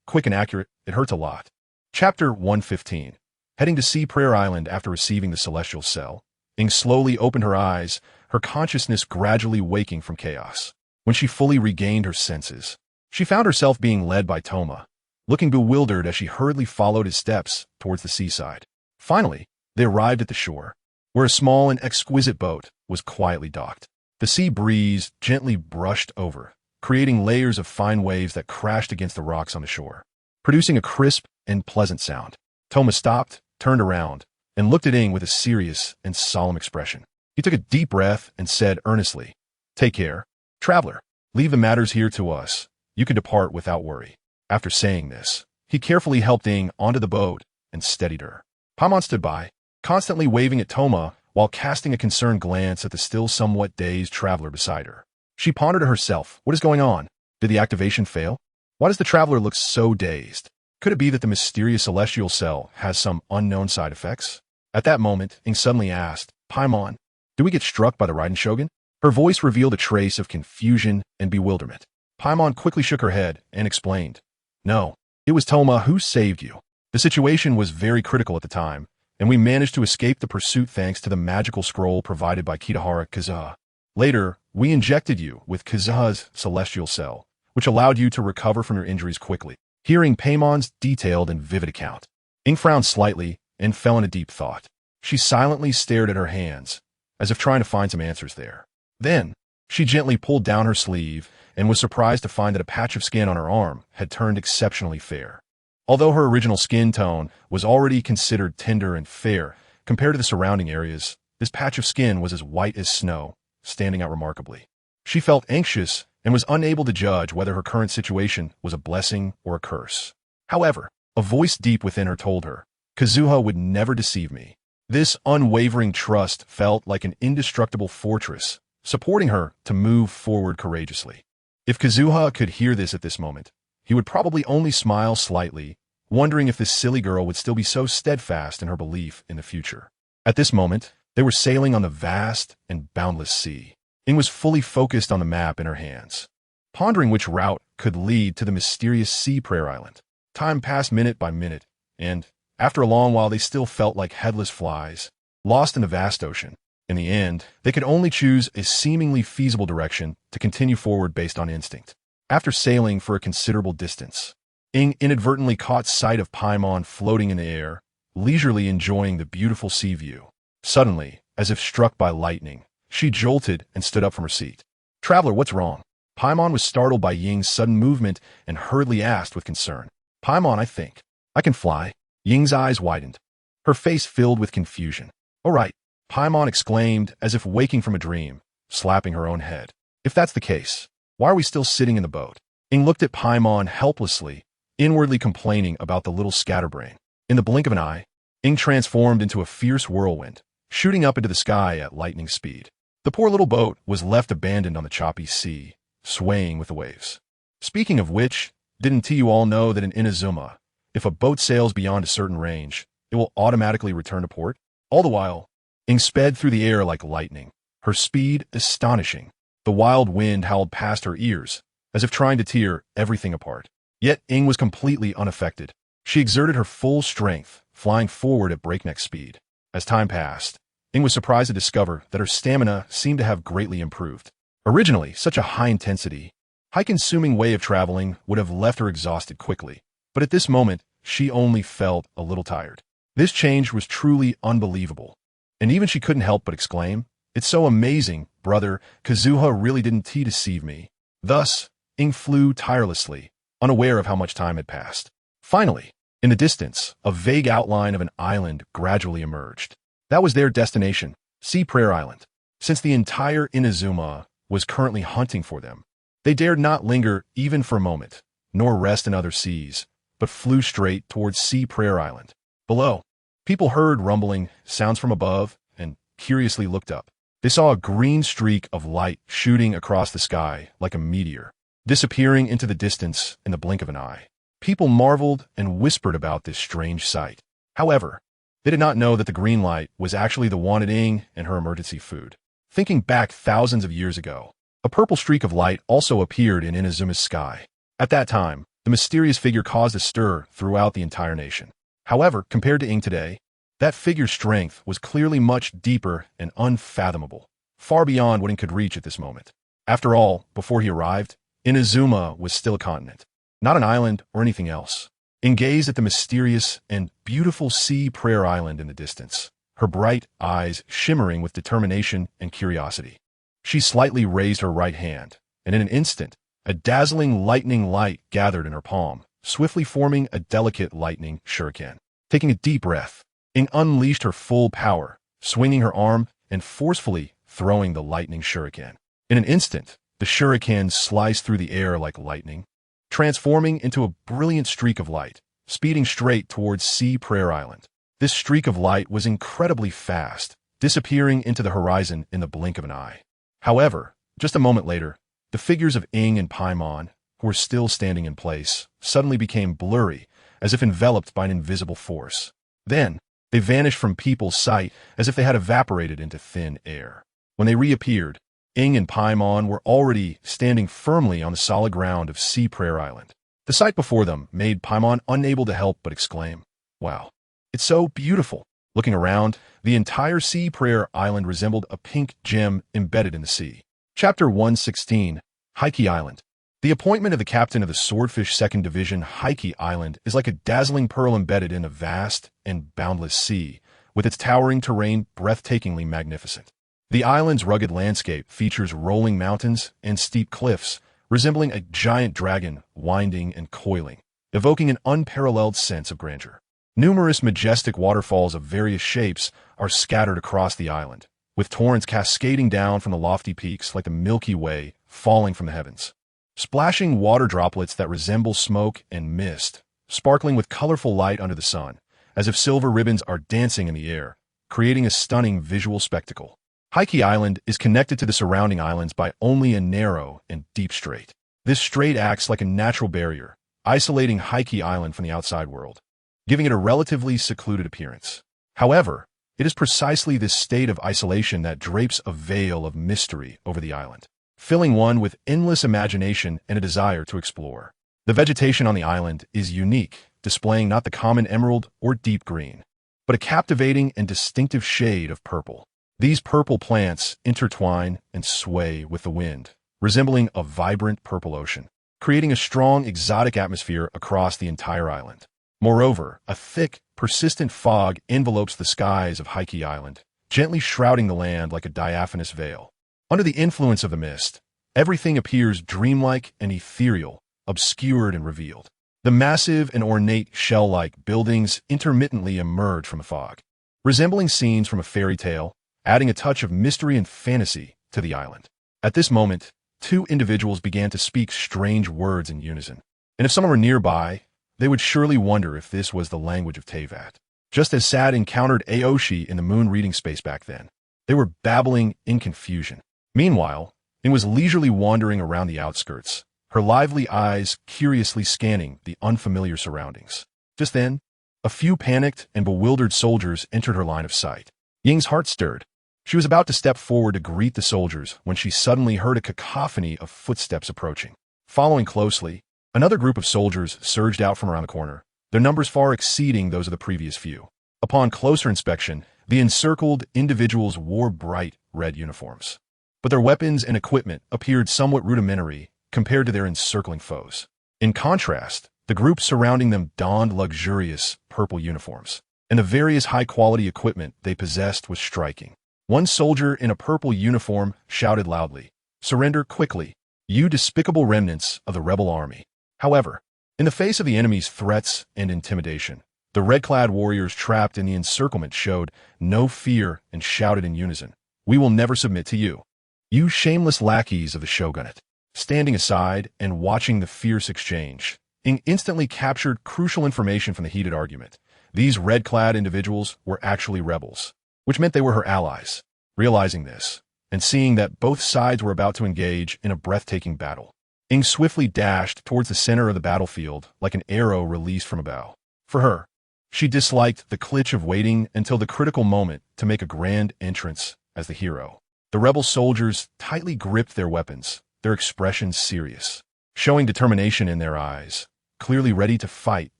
quick and accurate, it hurts a lot. Chapter 115. Heading to Sea Prayer Island after receiving the celestial cell, Ing slowly opened her eyes, her consciousness gradually waking from chaos. When she fully regained her senses, she found herself being led by Toma, looking bewildered as she hurriedly followed his steps towards the seaside. Finally, they arrived at the shore, where a small and exquisite boat was quietly docked. The sea breeze gently brushed over, creating layers of fine waves that crashed against the rocks on the shore, producing a crisp and pleasant sound. Toma stopped, turned around, and looked at Ing with a serious and solemn expression. He took a deep breath and said earnestly, "Take care, traveler. Leave the matters here to us. You can depart without worry." After saying this, he carefully helped Ing onto the boat and steadied her. Paimon stood by, constantly waving at Toma while casting a concerned glance at the still somewhat dazed traveler beside her. She pondered to herself, what is going on? Did the activation fail? Why does the traveler look so dazed? Could it be that the mysterious celestial cell has some unknown side effects? At that moment, Ing suddenly asked, Paimon, do we get struck by the Raiden Shogun? Her voice revealed a trace of confusion and bewilderment. Paimon quickly shook her head and explained, "No, it was Toma who saved you. The situation was very critical at the time, and we managed to escape the pursuit thanks to the magical scroll provided by Kitahara Kazuha. Later, we injected you with Kazuha's celestial cell, which allowed you to recover from your injuries quickly." Hearing Paimon's detailed and vivid account, Ing frowned slightly and fell in a deep thought. She silently stared at her hands, as if trying to find some answers there. Then, she gently pulled down her sleeve and was surprised to find that a patch of skin on her arm had turned exceptionally fair. Although her original skin tone was already considered tender and fair compared to the surrounding areas, this patch of skin was as white as snow, standing out remarkably. She felt anxious and was unable to judge whether her current situation was a blessing or a curse. However, a voice deep within her told her, Kazuha would never deceive me. This unwavering trust felt like an indestructible fortress, supporting her to move forward courageously. If Kazuha could hear this at this moment, he would probably only smile slightly, wondering if this silly girl would still be so steadfast in her belief in the future. At this moment, they were sailing on the vast and boundless sea. Ing was fully focused on the map in her hands, pondering which route could lead to the mysterious Sea Prayer Island. Time passed minute by minute, and, after a long while, they still felt like headless flies, lost in the vast ocean. In the end, they could only choose a seemingly feasible direction to continue forward based on instinct. After sailing for a considerable distance, Ing inadvertently caught sight of Paimon floating in the air, leisurely enjoying the beautiful sea view. Suddenly, as if struck by lightning, she jolted and stood up from her seat. "Traveler, what's wrong?" Paimon was startled by Ying's sudden movement and hurriedly asked with concern. "Paimon, I think I can fly." Ying's eyes widened, her face filled with confusion. "All right," Paimon exclaimed as if waking from a dream, slapping her own head. "If that's the case, why are we still sitting in the boat?" Ing looked at Paimon helplessly, inwardly complaining about the little scatterbrain. In the blink of an eye, Ing transformed into a fierce whirlwind, shooting up into the sky at lightning speed. The poor little boat was left abandoned on the choppy sea, swaying with the waves. Speaking of which, didn't you all know that in Inazuma, if a boat sails beyond a certain range, it will automatically return to port? All the while, Ing sped through the air like lightning, her speed astonishing. The wild wind howled past her ears, as if trying to tear everything apart. Yet Ing was completely unaffected. She exerted her full strength, flying forward at breakneck speed. As time passed, Ying was surprised to discover that her stamina seemed to have greatly improved. Originally, such a high-intensity, high-consuming way of traveling would have left her exhausted quickly, but at this moment, she only felt a little tired. This change was truly unbelievable, and even she couldn't help but exclaim, "It's so amazing, brother, Kazuha really didn't deceive me." Thus, Ying flew tirelessly, unaware of how much time had passed. Finally, in the distance, a vague outline of an island gradually emerged. That was their destination, Sea Prayer Island. Since the entire Inazuma was currently hunting for them, they dared not linger even for a moment, nor rest in other seas, but flew straight towards Sea Prayer Island. Below, people heard rumbling sounds from above and curiously looked up. They saw a green streak of light shooting across the sky like a meteor, disappearing into the distance in the blink of an eye. People marveled and whispered about this strange sight. However, they did not know that the green light was actually the wanted Ying and her emergency food. Thinking back thousands of years ago, a purple streak of light also appeared in Inazuma's sky. At that time, the mysterious figure caused a stir throughout the entire nation. However, compared to Ying today, that figure's strength was clearly much deeper and unfathomable, far beyond what Ying could reach at this moment. After all, before he arrived, Inazuma was still a continent, not an island or anything else. Ying gazed at the mysterious and beautiful Sea Prayer Island in the distance, her bright eyes shimmering with determination and curiosity. She slightly raised her right hand, and in an instant, a dazzling lightning light gathered in her palm, swiftly forming a delicate lightning shuriken. Taking a deep breath, Ying unleashed her full power, swinging her arm and forcefully throwing the lightning shuriken. In an instant, the shuriken sliced through the air like lightning, transforming into a brilliant streak of light, speeding straight towards Sea Prayer Island. This streak of light was incredibly fast, disappearing into the horizon in the blink of an eye. However, just a moment later, the figures of Ying and Paimon, who were still standing in place, suddenly became blurry, as if enveloped by an invisible force. Then, they vanished from people's sight as if they had evaporated into thin air. When they reappeared, Ying and Paimon were already standing firmly on the solid ground of Sea Prayer Island. The sight before them made Paimon unable to help but exclaim, "Wow, it's so beautiful." Looking around, the entire Sea Prayer Island resembled a pink gem embedded in the sea. Chapter 116, Heike Island. The appointment of the captain of the Swordfish 2nd Division Heike Island is like a dazzling pearl embedded in a vast and boundless sea, with its towering terrain breathtakingly magnificent. The island's rugged landscape features rolling mountains and steep cliffs, resembling a giant dragon winding and coiling, evoking an unparalleled sense of grandeur. Numerous majestic waterfalls of various shapes are scattered across the island, with torrents cascading down from the lofty peaks like the Milky Way falling from the heavens. Splashing water droplets that resemble smoke and mist, sparkling with colorful light under the sun, as if silver ribbons are dancing in the air, creating a stunning visual spectacle. Heike Island is connected to the surrounding islands by only a narrow and deep strait. This strait acts like a natural barrier, isolating Heike Island from the outside world, giving it a relatively secluded appearance. However, it is precisely this state of isolation that drapes a veil of mystery over the island, filling one with endless imagination and a desire to explore. The vegetation on the island is unique, displaying not the common emerald or deep green, but a captivating and distinctive shade of purple. These purple plants intertwine and sway with the wind, resembling a vibrant purple ocean, creating a strong exotic atmosphere across the entire island. Moreover, a thick, persistent fog envelopes the skies of Heike Island, gently shrouding the land like a diaphanous veil. Under the influence of the mist, everything appears dreamlike and ethereal, obscured and revealed. The massive and ornate shell-like buildings intermittently emerge from the fog, resembling scenes from a fairy tale, adding a touch of mystery and fantasy to the island. At this moment, two individuals began to speak strange words in unison, and if someone were nearby, they would surely wonder if this was the language of Teyvat. Just as Sad encountered Aoshi in the moon reading space back then, they were babbling in confusion. Meanwhile, Ying was leisurely wandering around the outskirts, her lively eyes curiously scanning the unfamiliar surroundings. Just then, a few panicked and bewildered soldiers entered her line of sight. Ying's heart stirred. She was about to step forward to greet the soldiers when she suddenly heard a cacophony of footsteps approaching. Following closely, another group of soldiers surged out from around the corner, their numbers far exceeding those of the previous few. Upon closer inspection, The encircled individuals wore bright red uniforms, but their weapons and equipment appeared somewhat rudimentary compared to their encircling foes. In contrast, the group surrounding them donned luxurious purple uniforms, and the various high-quality equipment they possessed was striking. One soldier in a purple uniform shouted loudly, "Surrender quickly, you despicable remnants of the rebel army." However, in the face of the enemy's threats and intimidation, the red-clad warriors trapped in the encirclement showed no fear and shouted in unison, "We will never submit to you, you shameless lackeys of the shogunate." Standing aside and watching the fierce exchange, Ing instantly captured crucial information from the heated argument. These red-clad individuals were actually rebels, which meant they were her allies. Realizing this, and seeing that both sides were about to engage in a breathtaking battle, Ing swiftly dashed towards the center of the battlefield like an arrow released from a bow. For her, she disliked the glitch of waiting until the critical moment to make a grand entrance as the hero. The rebel soldiers tightly gripped their weapons, their expressions serious, showing determination in their eyes, clearly ready to fight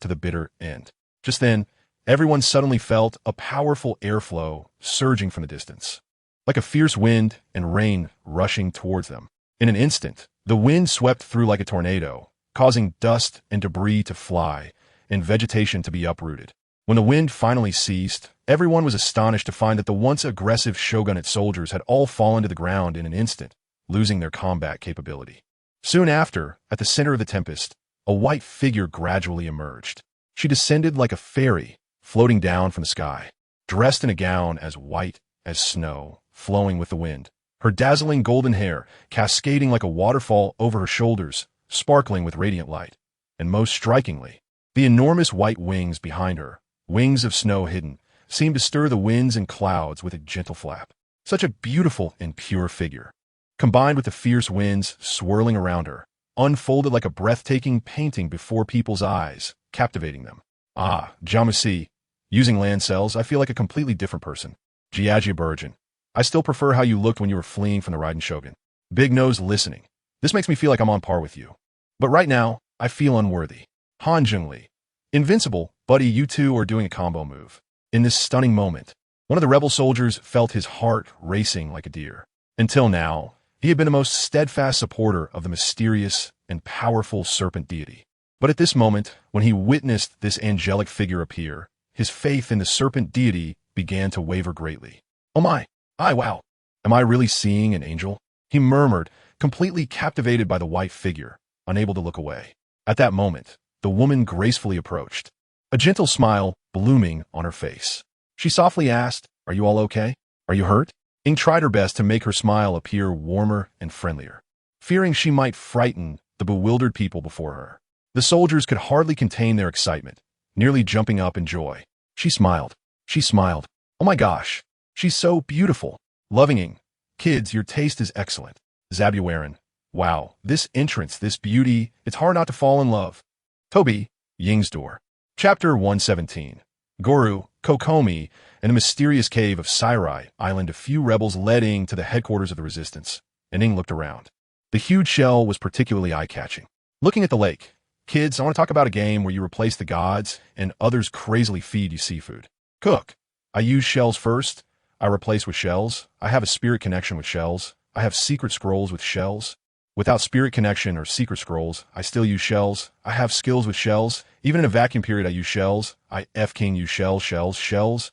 to the bitter end. Just then, everyone suddenly felt a powerful airflow surging from the distance, like a fierce wind and rain rushing towards them. In an instant, the wind swept through like a tornado, causing dust and debris to fly and vegetation to be uprooted. When the wind finally ceased, everyone was astonished to find that the once aggressive shogunate soldiers had all fallen to the ground in an instant, losing their combat capability. Soon after, at the center of the tempest, a white figure gradually emerged. She descended like a fairy, floating down from the sky, dressed in a gown as white as snow, flowing with the wind, her dazzling golden hair cascading like a waterfall over her shoulders, sparkling with radiant light. And most strikingly, the enormous white wings behind her, wings of snow hidden, seemed to stir the winds and clouds with a gentle flap. Such a beautiful and pure figure, combined with the fierce winds swirling around her, unfolded like a breathtaking painting before people's eyes, captivating them. Ah, Jamusi, using land cells, I feel like a completely different person. Jiajia Burjin, I still prefer how you looked when you were fleeing from the Raiden Shogun. Big Nose listening. This makes me feel like I'm on par with you. But right now, I feel unworthy. Han Zhengli. Invincible, buddy, you two are doing a combo move. In this stunning moment, one of the rebel soldiers felt his heart racing like a deer. Until now, he had been the most steadfast supporter of the mysterious and powerful serpent deity. But at this moment, when he witnessed this angelic figure appear, his faith in the serpent deity began to waver greatly. "Oh my, wow, am I really seeing an angel?" he murmured, completely captivated by the white figure, unable to look away. At that moment, the woman gracefully approached, a gentle smile blooming on her face. She softly asked, "Are you all okay? Are you hurt?" Ing tried her best to make her smile appear warmer and friendlier, fearing she might frighten the bewildered people before her. The soldiers could hardly contain their excitement, nearly jumping up in joy. She smiled. She smiled. "Oh my gosh, she's so beautiful." Loving Ing. "Kids, your taste is excellent." Zabuarin. "Wow, this entrance, this beauty, it's hard not to fall in love." Toby. Ying's door. Chapter 117. Goru, Kokomi, and the mysterious cave of Sairai Island. A few rebels led Ing to the headquarters of the resistance, and Ing looked around. The huge shell was particularly eye-catching. Looking at the lake, "Kids, I want to talk about a game where you replace the gods and others crazily feed you seafood. Cook. I use shells first. I replace with shells. I have a spirit connection with shells. I have secret scrolls with shells. Without spirit connection or secret scrolls, I still use shells. I have skills with shells. Even in a vacuum period, I use shells. I F-King use shells. Shells.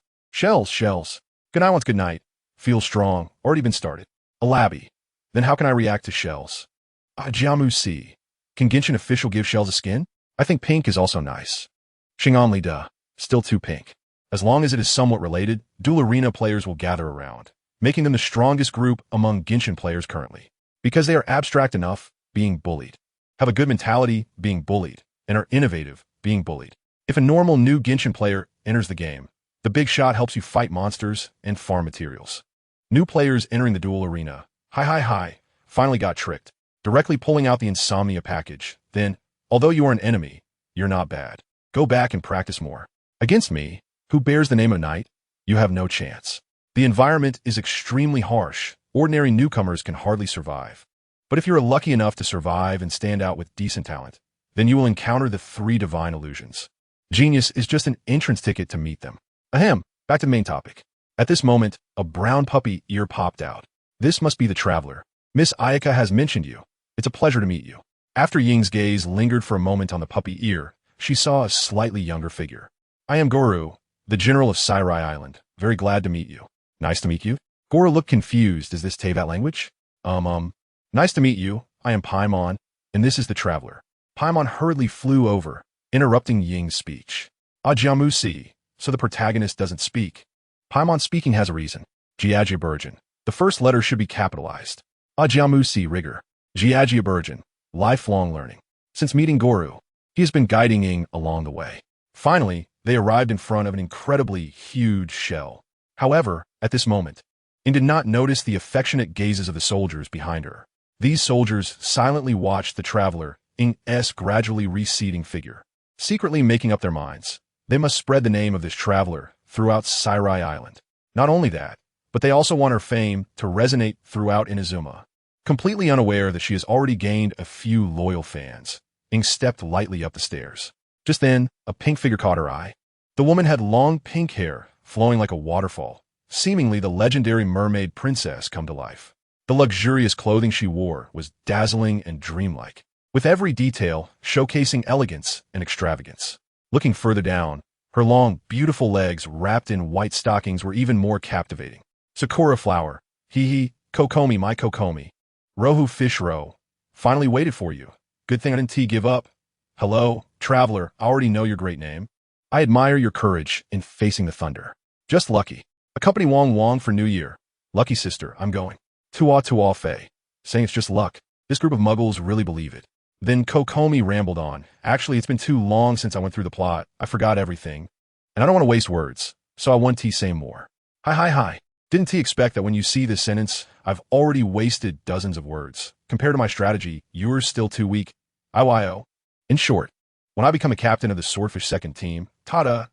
Good night once good night. Feel strong. Already been started. Alabi. Then how can I react to shells? Jiamu-si. Can Genshin official give shells a skin? I think pink is also nice. Xing'anli-Da. Still too pink. As long as it is somewhat related, dual arena players will gather around, making them the strongest group among Genshin players currently. Because they are abstract enough, being bullied, have a good mentality, being bullied, and are innovative, being bullied. If a normal new Genshin player enters the game, the big shot helps you fight monsters and farm materials. New players entering the dual arena, finally got tricked, directly pulling out the Insomnia package. Then, although you are an enemy, you're not bad. Go back and practice more. Against me, who bears the name of Knight, you have no chance. The environment is extremely harsh. Ordinary newcomers can hardly survive. But if you're lucky enough to survive and stand out with decent talent, then you will encounter the 3 divine illusions. Genius is just an entrance ticket to meet them. Ahem, back to the main topic. At this moment, a brown puppy ear popped out. This must be the traveler. Miss Ayaka has mentioned you. It's a pleasure to meet you. After Ying's gaze lingered for a moment on the puppy ear, she saw a slightly younger figure. I am Goru, the general of Sairai Island. Very glad to meet you. Nice to meet you. Goru looked confused. Is this Teyvat language? Nice to meet you. I am Paimon, and this is the traveler. Paimon hurriedly flew over, interrupting Ying's speech. Ajiamusi, so the protagonist doesn't speak. Paimon speaking has a reason. Jiajia Burjin. The first letter should be capitalized. Ajiamusi rigor. Jiajia Burjin. Lifelong learning. Since meeting Goru, he has been guiding Ying along the way. Finally, they arrived in front of an incredibly huge shell. However, at this moment, Ying did not notice the affectionate gazes of the soldiers behind her. These soldiers silently watched the traveler, Ying's gradually receding figure, secretly making up their minds. They must spread the name of this traveler throughout Sairai Island. Not only that, but they also want her fame to resonate throughout Inazuma. Completely unaware that she has already gained a few loyal fans, Ying stepped lightly up the stairs. Just then, a pink figure caught her eye. The woman had long pink hair, flowing like a waterfall, seemingly the legendary mermaid princess come to life. The luxurious clothing she wore was dazzling and dreamlike, with every detail showcasing elegance and extravagance. Looking further down, her long, beautiful legs wrapped in white stockings were even more captivating. Sakura flower, hee, Kokomi my Kokomi. Rohu fish roe. Finally waited for you. Good thing I didn't give up. Hello, traveler, I already know your great name. I admire your courage in facing the thunder. Just lucky. Accompany Wong Wong for New Year. Lucky sister, I'm going. Tua Fei. Saying it's just luck. This group of muggles really believe it. Then Kokomi rambled on. Actually, it's been too long since I went through the plot. I forgot everything. And I don't want to waste words, so I want to say more. Hi. Didn't expect that when you see this sentence, I've already wasted dozens of words. Compared to my strategy, yours still too weak. Iwio. In short, when I become a captain of the Swordfish second team, tada,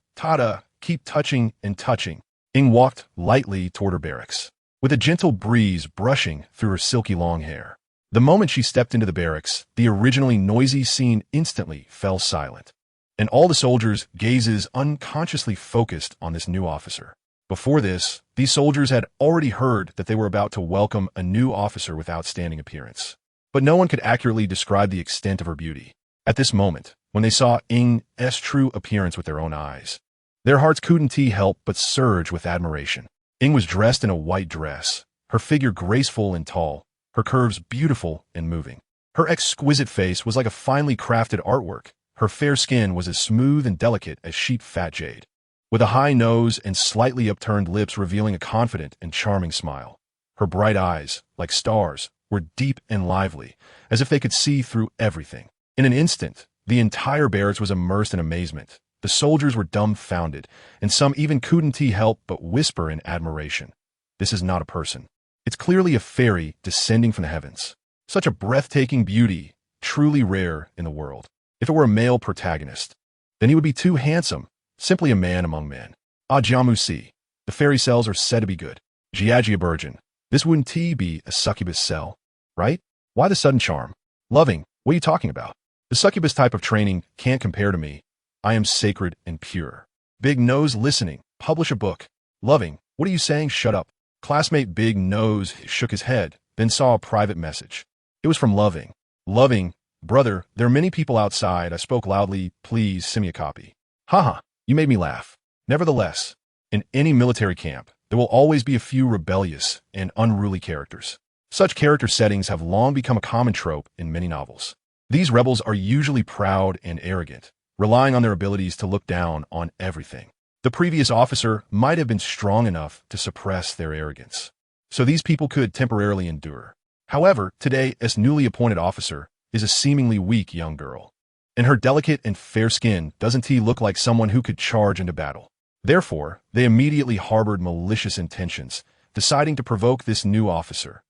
keep touching and touching. Ying walked lightly toward her barracks, with a gentle breeze brushing through her silky long hair. The moment she stepped into the barracks, the originally noisy scene instantly fell silent, and all the soldiers' gazes unconsciously focused on this new officer. Before this, these soldiers had already heard that they were about to welcome a new officer with outstanding appearance. But no one could accurately describe the extent of her beauty. At this moment, when they saw Ying's true appearance with their own eyes, their hearts couldn't help but surge with admiration. Ying was dressed in a white dress, her figure graceful and tall, her curves beautiful and moving. Her exquisite face was like a finely crafted artwork. Her fair skin was as smooth and delicate as sheep fat jade, with a high nose and slightly upturned lips revealing a confident and charming smile. Her bright eyes, like stars, were deep and lively, as if they could see through everything. In an instant, the entire barracks was immersed in amazement. The soldiers were dumbfounded, and some even couldn't help but whisper in admiration. This is not a person. It's clearly a fairy descending from the heavens. Such a breathtaking beauty, truly rare in the world. If it were a male protagonist, then he would be too handsome, simply a man among men. Ajiamusi. The fairy cells are said to be good. Jiajia Burjin. This wouldn't be a succubus cell, right? Why the sudden charm? Loving, what are you talking about? The succubus type of training can't compare to me. I am sacred and pure. Big Nose listening. Publish a book. Loving, what are you saying? Shut up. Classmate Big Nose shook his head, then saw a private message. It was from Loving. Loving, brother, there are many people outside. I spoke loudly. Please send me a copy. Haha, you made me laugh. Nevertheless, in any military camp, there will always be a few rebellious and unruly characters. Such character settings have long become a common trope in many novels. These rebels are usually proud and arrogant, relying on their abilities to look down on everything. The previous officer might have been strong enough to suppress their arrogance, so these people could temporarily endure. However, today, this newly appointed officer is a seemingly weak young girl, and her delicate and fair skin doesn't look like someone who could charge into battle. Therefore, they immediately harbored malicious intentions, deciding to provoke this new officer.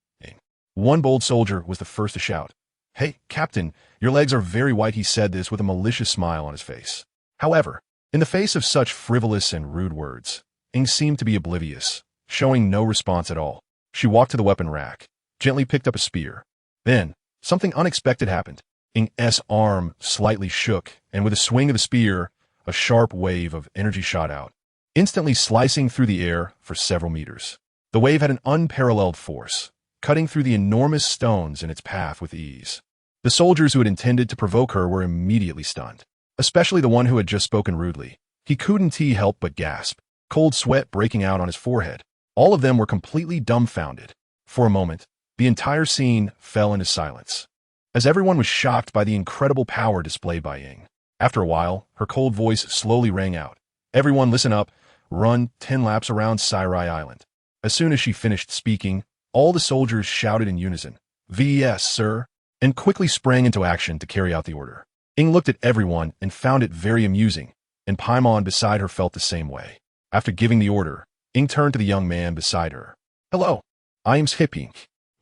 One bold soldier was the first to shout, "Hey, Captain, your legs are very white." He said this with a malicious smile on his face. However, in the face of such frivolous and rude words, Ying seemed to be oblivious, showing no response at all. She walked to the weapon rack, gently picked up a spear. Then, something unexpected happened. Ying's arm slightly shook, and with a swing of the spear, a sharp wave of energy shot out. instantly slicing through the air for several meters. The wave had an unparalleled force, cutting through the enormous stones in its path with ease. The soldiers who had intended to provoke her were immediately stunned, especially the one who had just spoken rudely. He couldn't help but gasp, cold sweat breaking out on his forehead. All of them were completely dumbfounded. For a moment, the entire scene fell into silence, as everyone was shocked by the incredible power displayed by Ying. After a while, her cold voice slowly rang out. "Everyone listen up, run 10 laps around Sairai Island." As soon as she finished speaking, all the soldiers shouted in unison, "Yes, sir," and quickly sprang into action to carry out the order. Ying looked at everyone and found it very amusing, and Paimon beside her felt the same way. After giving the order, Ying turned to the young man beside her. "Hello, I am Hipping.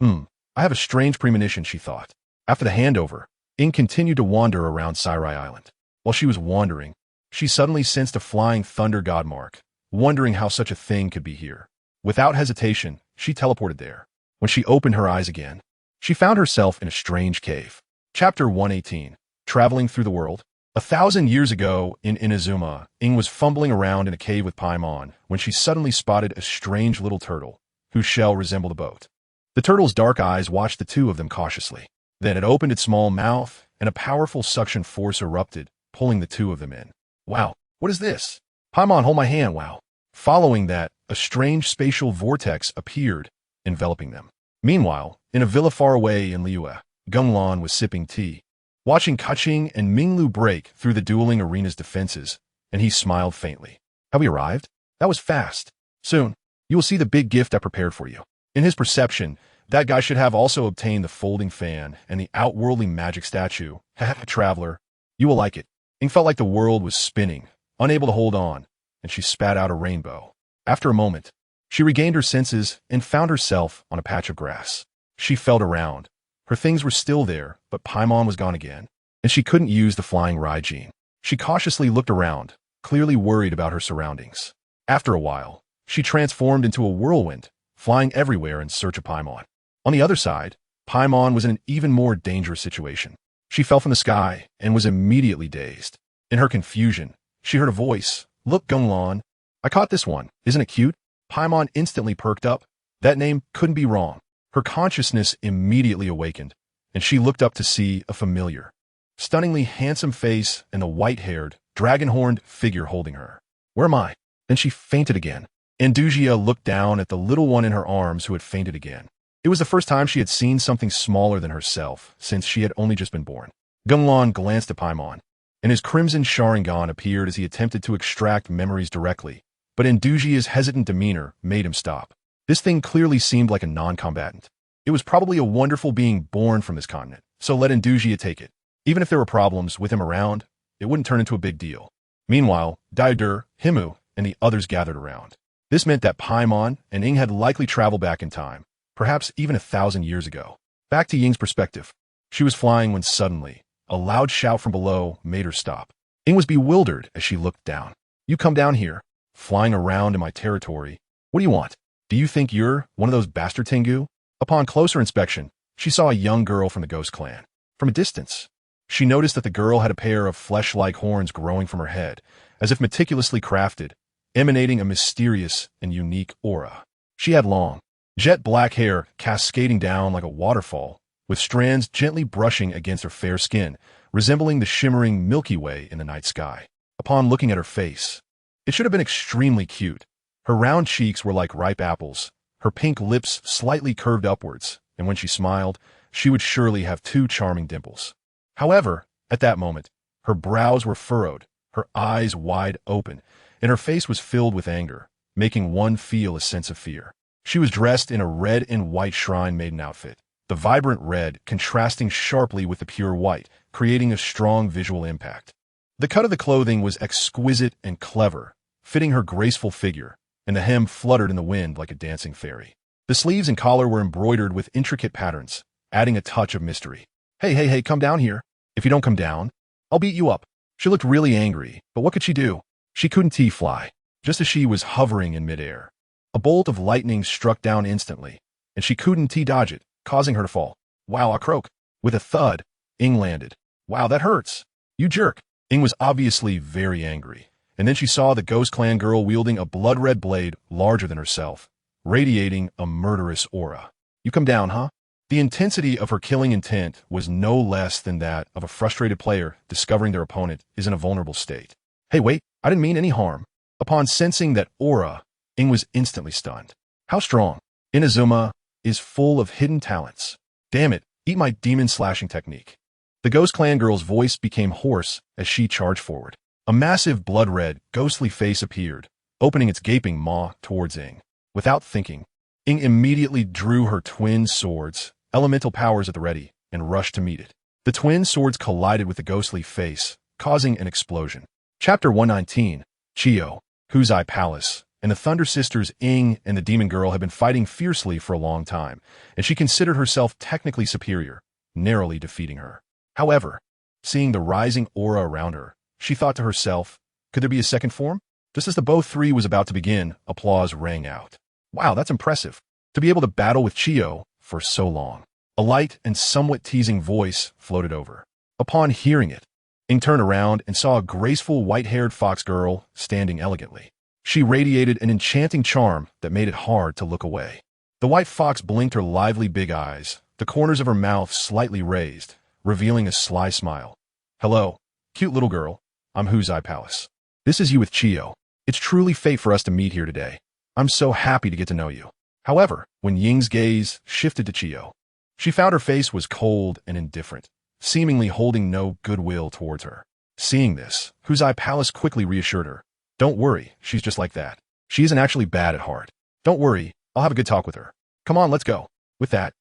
I have a strange premonition," she thought. After the handover, Ying continued to wander around Sairai Island. While she was wandering, she suddenly sensed a flying thunder god mark, wondering how such a thing could be here. Without hesitation, she teleported there. When she opened her eyes again, she found herself in a strange cave. Chapter 118. Traveling Through the World. 1,000 years ago, in Inazuma, Ying was fumbling around in a cave with Paimon when she suddenly spotted a strange little turtle, whose shell resembled a boat. The turtle's dark eyes watched the two of them cautiously. Then it opened its small mouth, and a powerful suction force erupted, pulling the two of them in. "Wow, what is this? Paimon, hold my hand, wow." Following that, a strange spatial vortex appeared, enveloping them. Meanwhile, in a villa far away in Liyue, Gung Lan was sipping tea, watching Keqing and Minglu break through the dueling arena's defenses, and he smiled faintly. "Have we arrived? That was fast. Soon, you will see the big gift I prepared for you." In his perception, that guy should have also obtained the folding fan and the outworldly magic statue. "Traveler, you will like it." Ying felt like the world was spinning, unable to hold on, and she spat out a rainbow. After a moment, she regained her senses and found herself on a patch of grass. She felt around. Her things were still there, but Paimon was gone again, and she couldn't use the flying Raijin. She cautiously looked around, clearly worried about her surroundings. After a while, she transformed into a whirlwind, flying everywhere in search of Paimon. On the other side, Paimon was in an even more dangerous situation. She fell from the sky and was immediately dazed. In her confusion, she heard a voice. "Look, Gung Lan, I caught this one. Isn't it cute?" Paimon instantly perked up. That name couldn't be wrong. Her consciousness immediately awakened, and she looked up to see a familiar, stunningly handsome face and the white-haired, dragon-horned figure holding her. "Where am I?" Then she fainted again. Andujia looked down at the little one in her arms who had fainted again. It was the first time she had seen something smaller than herself since she had only just been born. Gung Lan glanced at Paimon, and his crimson Sharingan appeared as he attempted to extract memories directly, but Andujia's hesitant demeanor made him stop. This thing clearly seemed like a non-combatant. It was probably a wonderful being born from this continent, so let Andujia take it. Even if there were problems with him around, it wouldn't turn into a big deal. Meanwhile, Daidur, Himu, and the others gathered around. This meant that Paimon and Ying had likely traveled back in time, perhaps even 1,000 years ago. Back to Ying's perspective. She was flying when suddenly, a loud shout from below made her stop. Ying was bewildered as she looked down. "You come down here, flying around in my territory. What do you want? Do you think you're one of those bastard Tengu?" Upon closer inspection, she saw a young girl from the Ghost Clan. From a distance, she noticed that the girl had a pair of flesh-like horns growing from her head, as if meticulously crafted, emanating a mysterious and unique aura. She had long, jet black hair cascading down like a waterfall, with strands gently brushing against her fair skin, resembling the shimmering Milky Way in the night sky. Upon looking at her face, it should have been extremely cute. Her round cheeks were like ripe apples, her pink lips slightly curved upwards, and when she smiled, she would surely have 2 charming dimples. However, at that moment, her brows were furrowed, her eyes wide open, and her face was filled with anger, making one feel a sense of fear. She was dressed in a red and white shrine maiden outfit, the vibrant red contrasting sharply with the pure white, creating a strong visual impact. The cut of the clothing was exquisite and clever, fitting her graceful figure, and the hem fluttered in the wind like a dancing fairy. The sleeves and collar were embroidered with intricate patterns, adding a touch of mystery. Hey, come down here. If you don't come down, I'll beat you up." She looked really angry, but what could she do? She couldn't fly. Just as she was hovering in midair, a bolt of lightning struck down instantly, and she couldn't dodge it, causing her to fall. "Wow, a croak." With a thud, Ying landed. "Wow, that hurts. You jerk." Ying was obviously very angry, and then she saw the Ghost Clan girl wielding a blood-red blade larger than herself, radiating a murderous aura. You come down, huh? The intensity of her killing intent was no less than that of a frustrated player discovering their opponent is in a vulnerable state. Hey, wait, I didn't mean any harm. Upon sensing that aura, Ing was instantly stunned. How strong? Inazuma is full of hidden talents. Damn it, eat my demon slashing technique. The Ghost Clan girl's voice became hoarse as she charged forward. A massive blood-red, ghostly face appeared, opening its gaping maw towards Ing. Without thinking, Ing immediately drew her twin swords, elemental powers at the ready, and rushed to meet it. The twin swords collided with the ghostly face, causing an explosion. Chapter 119, Chiyo, Huzai Palace, and the Thunder Sisters Ing and the Demon Girl had been fighting fiercely for a long time, and she considered herself technically superior, narrowly defeating her. However, seeing the rising aura around her, she thought to herself, could there be a second form? Just as the both three was about to begin, applause rang out. Wow, that's impressive. To be able to battle with Chiyo for so long. A light and somewhat teasing voice floated over. Upon hearing it, Ing turned around and saw a graceful white-haired fox girl standing elegantly. She radiated an enchanting charm that made it hard to look away. The white fox blinked her lively big eyes, the corners of her mouth slightly raised, revealing a sly smile. Hello, cute little girl. I'm Huzai Palace. This is you with Chiyo. It's truly fate for us to meet here today. I'm so happy to get to know you. However, when Ying's gaze shifted to Chiyo, she found her face was cold and indifferent, seemingly holding no goodwill towards her. Seeing this, Huzai Palace quickly reassured her. Don't worry, she's just like that. She isn't actually bad at heart. Don't worry, I'll have a good talk with her. Come on, let's go. With that,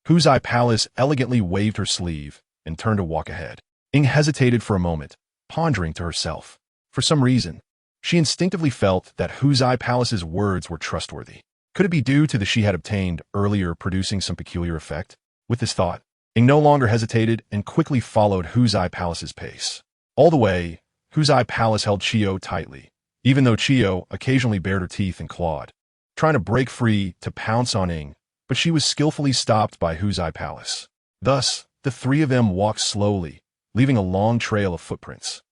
Huzai Palace elegantly waved her sleeve and turned to walk ahead. Ing hesitated for a moment, pondering to herself. For some reason, she instinctively felt that Huzai Palace's words were trustworthy. Could it be due to the she had obtained earlier producing some peculiar effect? With this thought, Ing no longer hesitated and quickly followed Huzai Palace's pace. All the way, Huzai Palace held Chiyo tightly, even though Chiyo occasionally bared her teeth and clawed, trying to break free to pounce on Ing, but she was skillfully stopped by Huzai Palace. Thus, the three of them walked slowly, leaving a long trail of footprints.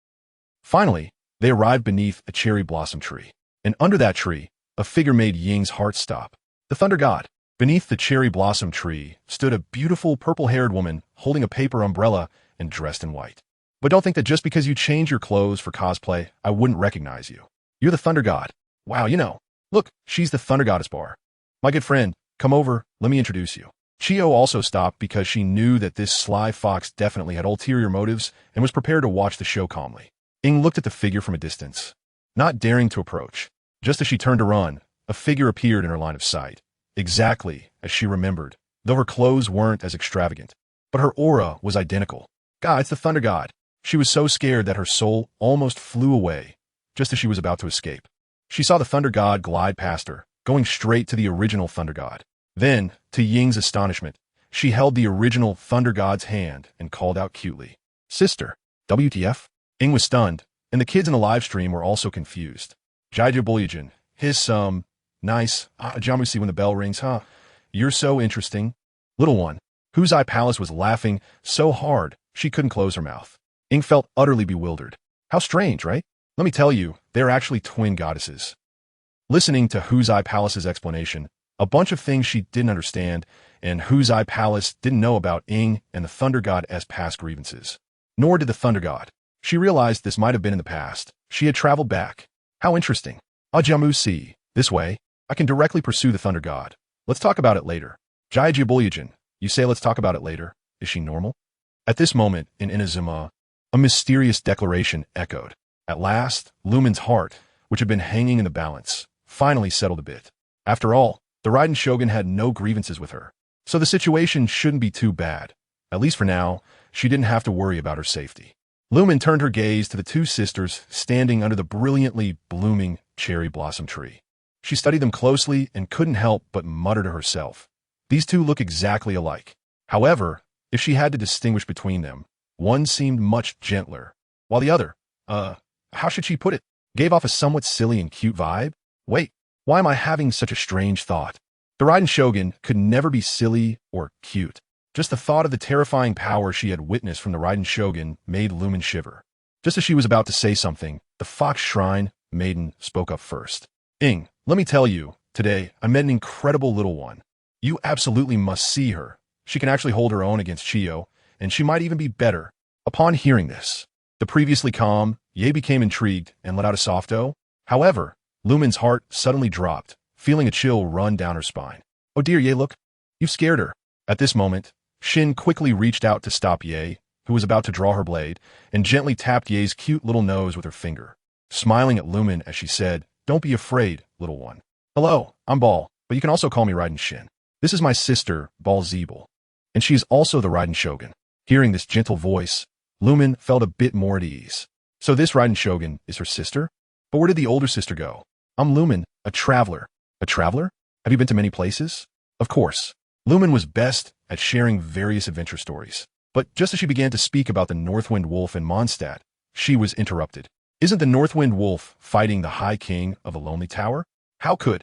Finally, they arrived beneath a cherry blossom tree, and under that tree, a figure made Ying's heart stop. The Thunder God. Beneath the cherry blossom tree stood a beautiful purple-haired woman holding a paper umbrella and dressed in white. But don't think that just because you change your clothes for cosplay, I wouldn't recognize you. You're the Thunder God. Wow, look, she's the Thunder Goddess Bar. My good friend, come over, let me introduce you. Chiyo also stopped because she knew that this sly fox definitely had ulterior motives and was prepared to watch the show calmly. Ing looked at the figure from a distance, not daring to approach. Just as she turned to run, a figure appeared in her line of sight, exactly as she remembered, though her clothes weren't as extravagant. But her aura was identical. God, it's the Thunder God. She was so scared that her soul almost flew away, just as she was about to escape. She saw the Thunder God glide past her, going straight to the original Thunder God. Then, to Ying's astonishment, she held the original Thunder God's hand and called out cutely, Sister, WTF? Ing was stunned, and the kids in the live stream were also confused. Jaija Buljin, nice, Jamusi when the bell rings, huh? You're so interesting. Little one, Huzai Palace was laughing so hard she couldn't close her mouth. Ing felt utterly bewildered. How strange, right? Let me tell you, they're actually twin goddesses. Listening to Huzai Palace's explanation, a bunch of things she didn't understand, and Huzai Palace didn't know about Ing and the Thunder God as past grievances. Nor did the Thunder God. She realized this might have been in the past. She had traveled back. How interesting. Jamusi, this way, I can directly pursue the Thunder God. Let's talk about it later. Jaija Buljin, you say let's talk about it later. Is she normal? At this moment, in Inazuma, a mysterious declaration echoed. At last, Lumen's heart, which had been hanging in the balance, finally settled a bit. After all, the Raiden Shogun had no grievances with her, so the situation shouldn't be too bad. At least for now, she didn't have to worry about her safety. Lumen turned her gaze to the two sisters standing under the brilliantly blooming cherry blossom tree. She studied them closely and couldn't help but mutter to herself, these two look exactly alike. However, if she had to distinguish between them, one seemed much gentler, while the other, how should she put it, gave off a somewhat silly and cute vibe? Wait, why am I having such a strange thought? The Raiden Shogun could never be silly or cute. Just the thought of the terrifying power she had witnessed from the Raiden Shogun made Lumen shiver. Just as she was about to say something, the Fox Shrine maiden spoke up first. Let me tell you, today I met an incredible little one. You absolutely must see her. She can actually hold her own against Chiyo, and she might even be better. Upon hearing this, the previously calm Ye became intrigued and let out a soft "oh." However, Lumen's heart suddenly dropped, feeling a chill run down her spine. Oh dear, Ye, look. You've scared her. At this moment, Shin quickly reached out to stop Ye, who was about to draw her blade, and gently tapped Ye's cute little nose with her finger, smiling at Lumen as she said, "Don't be afraid, little one. Hello, I'm Ball, but you can also call me Raiden Shin. This is my sister, Ball Zeeble, and she is also the Raiden Shogun." Hearing this gentle voice, Lumen felt a bit more at ease. So this Raiden Shogun is her sister? But where did the older sister go? I'm Lumen, a traveler. A traveler? Have you been to many places? Of course. Lumen was best at sharing various adventure stories. But just as she began to speak about the Northwind Wolf in Mondstadt, she was interrupted. Isn't the Northwind Wolf fighting the High King of a lonely tower? How could?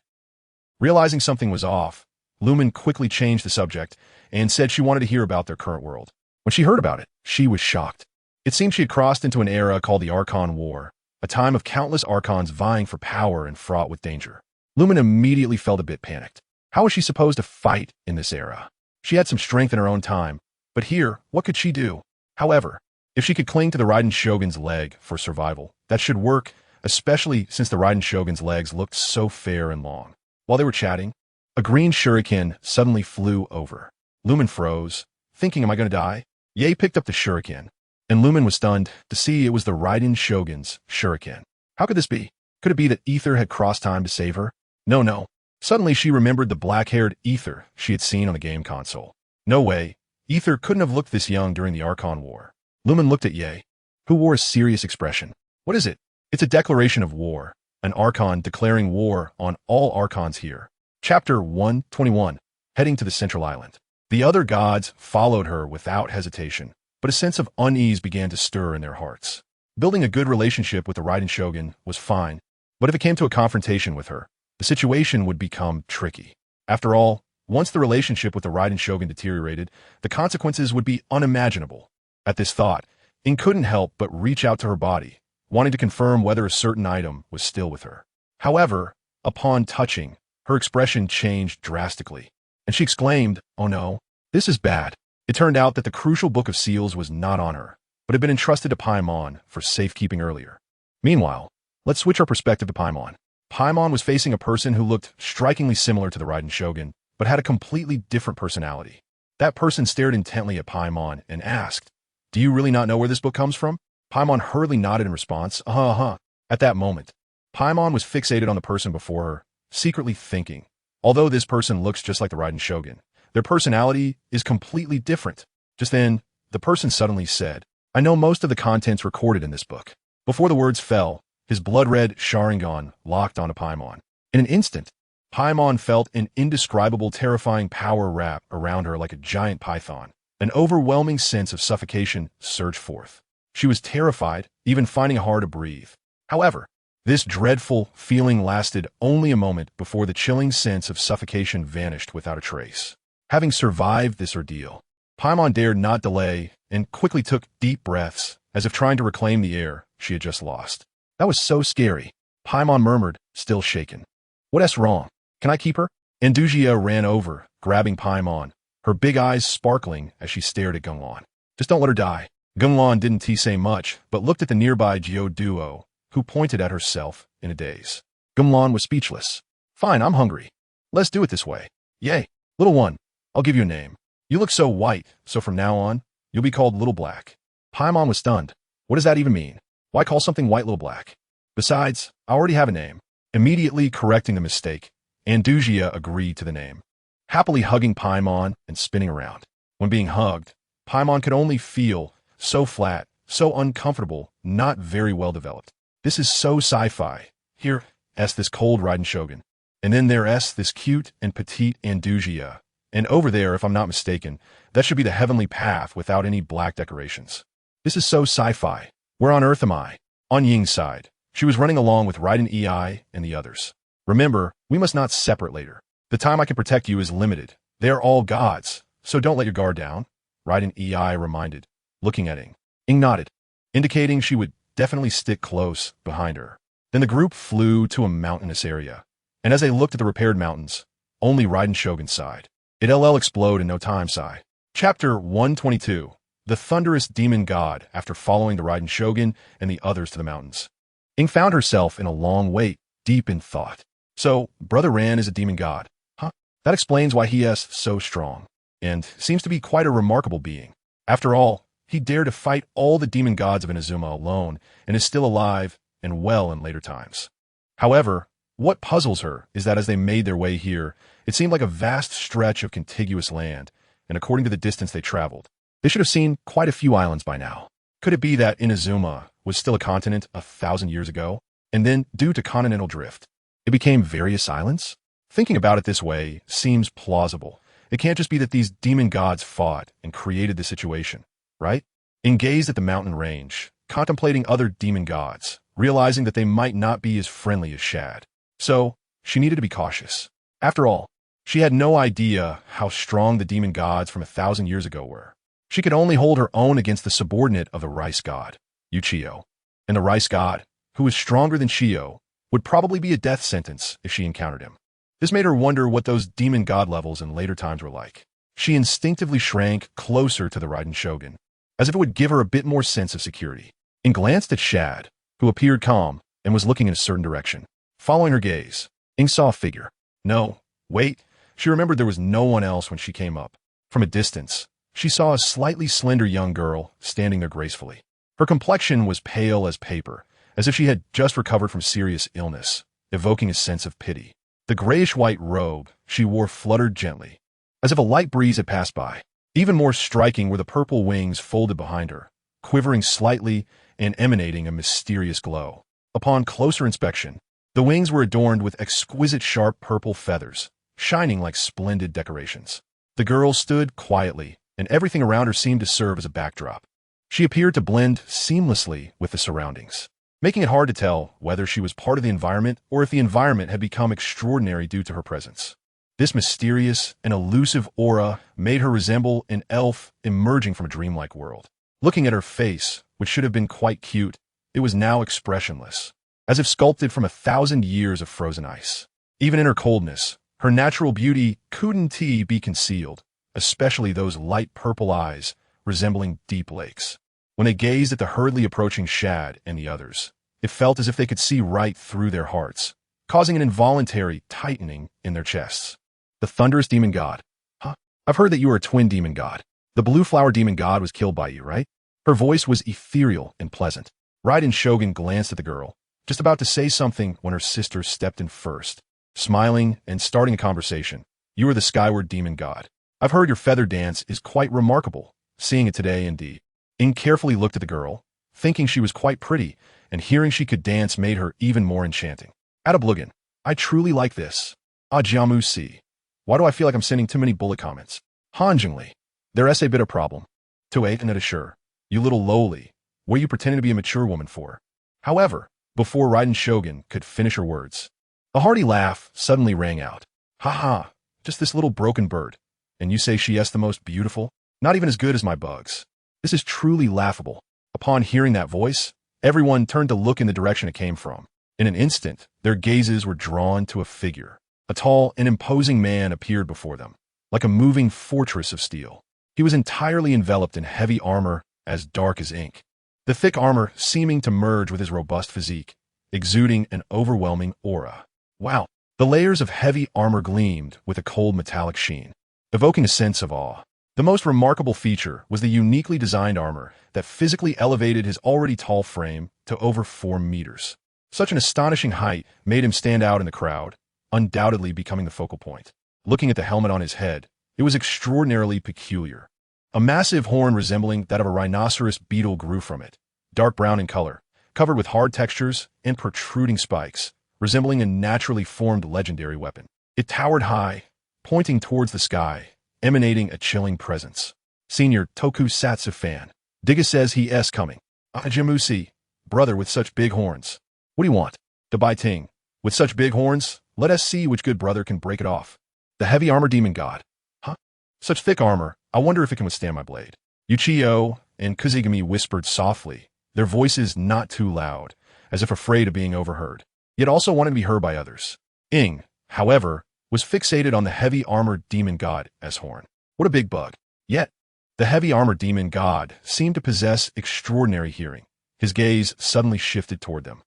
Realizing something was off, Lumen quickly changed the subject and said she wanted to hear about their current world. When she heard about it, she was shocked. It seemed she had crossed into an era called the Archon War, a time of countless Archons vying for power and fraught with danger. Lumen immediately felt a bit panicked. How was she supposed to fight in this era? She had some strength in her own time, but here, what could she do? However, if she could cling to the Raiden Shogun's leg for survival, that should work, especially since the Raiden Shogun's legs looked so fair and long. While they were chatting, a green shuriken suddenly flew over. Lumen froze, thinking, am I going to die? Ye picked up the shuriken, and Lumen was stunned to see it was the Raiden Shogun's shuriken. How could this be? Could it be that Ether had crossed time to save her? No. Suddenly she remembered the black-haired Ether she had seen on the game console. No way. Ether couldn't have looked this young during the Archon War. Lumen looked at Ye, who wore a serious expression. What is it? It's a declaration of war. An Archon declaring war on all Archons here. Chapter 121. Heading to the Central Island. The other gods followed her without hesitation, but a sense of unease began to stir in their hearts. Building a good relationship with the Raiden Shogun was fine, but if it came to a confrontation with her, the situation would become tricky. After all, once the relationship with the Raiden Shogun deteriorated, the consequences would be unimaginable. At this thought, Ing couldn't help but reach out to her body, wanting to confirm whether a certain item was still with her. However, upon touching, her expression changed drastically, and she exclaimed, "Oh no, this is bad." It turned out that the crucial Book of Seals was not on her, but had been entrusted to Paimon for safekeeping earlier. Meanwhile, let's switch our perspective to Paimon. Paimon was facing a person who looked strikingly similar to the Raiden Shogun, but had a completely different personality. That person stared intently at Paimon and asked, "Do you really not know where this book comes from?" Paimon hurriedly nodded in response, uh-huh. At that moment, Paimon was fixated on the person before her, secretly thinking, although this person looks just like the Raiden Shogun, their personality is completely different. Just then, the person suddenly said, "I know most of the contents recorded in this book." Before the words fell, his blood-red Sharingan locked onto Paimon. In an instant, Paimon felt an indescribable terrifying power wrap around her like a giant python. An overwhelming sense of suffocation surged forth. She was terrified, even finding it hard to breathe. However, this dreadful feeling lasted only a moment before the chilling sense of suffocation vanished without a trace. Having survived this ordeal, Paimon dared not delay and quickly took deep breaths, as if trying to reclaim the air she had just lost. That was so scary, Paimon murmured, still shaken. What's wrong? Can I keep her? Andujia ran over, grabbing Paimon, her big eyes sparkling as she stared at Gung Lan. Just don't let her die. Gung Lan didn't say much, but looked at the nearby Duo, who pointed at herself in a daze. Gung Lan was speechless. Fine, I'm hungry. Let's do it this way. Yay, little one, I'll give you a name. You look so white, so from now on, you'll be called Little Black. Paimon was stunned. What does that even mean? Why call something white Little Black? Besides, I already have a name. Immediately correcting the mistake, Andujia agreed to the name, happily hugging Paimon and spinning around. When being hugged, Paimon could only feel so flat, so uncomfortable, not very well developed. This is so sci-fi. Here, this cold Raiden Shogun. And then there's this cute and petite Andujia. And over there, if I'm not mistaken, that should be the heavenly path without any black decorations. This is so sci-fi. Where on earth am I? On Ying's side. She was running along with Raiden EI and the others. Remember, we must not separate later. The time I can protect you is limited. They are all gods, so don't let your guard down, Raiden EI reminded, looking at Ing. Ing nodded, indicating she would definitely stick close behind her. Then the group flew to a mountainous area, and as they looked at the repaired mountains, only Raiden Shogun sighed. It'll explode in no time, sigh. Chapter 122. The Thunderous Demon God after following the Raiden Shogun and the others to the mountains. Ing found herself in a long wait, deep in thought. So, Brother Ran is a demon god. Huh? That explains why he is so strong, and seems to be quite a remarkable being. After all, he dared to fight all the demon gods of Inazuma alone, and is still alive and well in later times. However, what puzzles her is that as they made their way here, it seemed like a vast stretch of contiguous land, and according to the distance they traveled, they should have seen quite a few islands by now. Could it be that Inazuma was still a continent 1,000 years ago, and then, due to continental drift, it became various islands? Thinking about it this way seems plausible. It can't just be that these demon gods fought and created the situation, right? Ing gazed at the mountain range, contemplating other demon gods, realizing that they might not be as friendly as Shad. So, she needed to be cautious. After all, she had no idea how strong the demon gods from 1,000 years ago were. She could only hold her own against the subordinate of the rice god, Uchiyo. And the rice god, who was stronger than Shio, would probably be a death sentence if she encountered him. This made her wonder what those demon god levels in later times were like. She instinctively shrank closer to the Raiden Shogun, as if it would give her a bit more sense of security, and glanced at Shad, who appeared calm and was looking in a certain direction. Following her gaze, Ing saw a figure. No, wait, she remembered there was no one else when she came up. From a distance, she saw a slightly slender young girl standing there gracefully. Her complexion was pale as paper, as if she had just recovered from serious illness, evoking a sense of pity. The grayish-white robe she wore fluttered gently, as if a light breeze had passed by. Even more striking were the purple wings folded behind her, quivering slightly and emanating a mysterious glow. Upon closer inspection, the wings were adorned with exquisite sharp purple feathers, shining like splendid decorations. The girl stood quietly, and everything around her seemed to serve as a backdrop. She appeared to blend seamlessly with the surroundings, making it hard to tell whether she was part of the environment or if the environment had become extraordinary due to her presence. This mysterious and elusive aura made her resemble an elf emerging from a dreamlike world. Looking at her face, which should have been quite cute, it was now expressionless, as if sculpted from 1,000 years of frozen ice. Even in her coldness, her natural beauty couldn't be concealed, especially those light purple eyes resembling deep lakes. When they gazed at the hurriedly approaching Shad and the others, it felt as if they could see right through their hearts, causing an involuntary tightening in their chests. The Thunderous Demon God. Huh? I've heard that you are a twin demon god. The Blue Flower Demon God was killed by you, right? Her voice was ethereal and pleasant. Raiden Shogun glanced at the girl, just about to say something when her sister stepped in first, smiling and starting a conversation. You are the Skyward Demon God. I've heard your feather dance is quite remarkable. Seeing it today, indeed. Ing carefully looked at the girl, thinking she was quite pretty, and hearing she could dance made her even more enchanting. Atabligan, I truly like this. Ajamu si. Why do I feel like I'm sending too many bullet comments? Hanjingly. There is a bit of problem. To eight and at assure. You little lowly. What are you pretending to be a mature woman for? However, before Raiden Shogun could finish her words, a hearty laugh suddenly rang out. Ha ha, just this little broken bird. And you say she is the most beautiful? Not even as good as my bugs. This is truly laughable. Upon hearing that voice, everyone turned to look in the direction it came from. In an instant, their gazes were drawn to a figure. A tall and imposing man appeared before them, like a moving fortress of steel. He was entirely enveloped in heavy armor as dark as ink, the thick armor seeming to merge with his robust physique, exuding an overwhelming aura. Wow! The layers of heavy armor gleamed with a cold metallic sheen, evoking a sense of awe. The most remarkable feature was the uniquely designed armor that physically elevated his already tall frame to over 4 meters. Such an astonishing height made him stand out in the crowd, undoubtedly becoming the focal point. Looking at the helmet on his head, it was extraordinarily peculiar. A massive horn resembling that of a rhinoceros beetle grew from it, dark brown in color, covered with hard textures and protruding spikes, resembling a naturally formed legendary weapon. It towered high, pointing towards the sky, emanating a chilling presence. Senior Tokusatsu fan. Digga says he is coming. Ajamusi, brother with such big horns. What do you want? Dabai Ting. With such big horns, let us see which good brother can break it off. The heavy armor demon god. Huh? Such thick armor, I wonder if it can withstand my blade. Uchiyo and Kuzigami whispered softly, their voices not too loud, as if afraid of being overheard, yet also wanted to be heard by others. Ing, however, was fixated on the heavy-armored demon god S-Horn. What a big bug. Yet, the heavy-armored demon god seemed to possess extraordinary hearing. His gaze suddenly shifted toward them.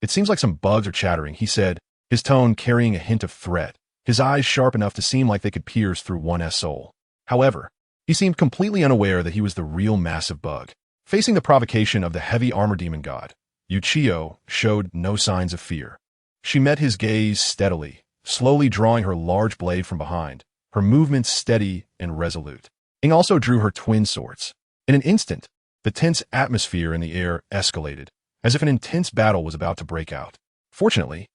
It seems like some bugs are chattering, he said, his tone carrying a hint of threat, his eyes sharp enough to seem like they could pierce through one's soul. However, he seemed completely unaware that he was the real massive bug. Facing the provocation of the heavy-armored demon god, Yuchio showed no signs of fear. She met his gaze steadily, slowly drawing her large blade from behind, her movements steady and resolute. Ing also drew her twin swords. In an instant, the tense atmosphere in the air escalated, as if an intense battle was about to break out. Fortunately,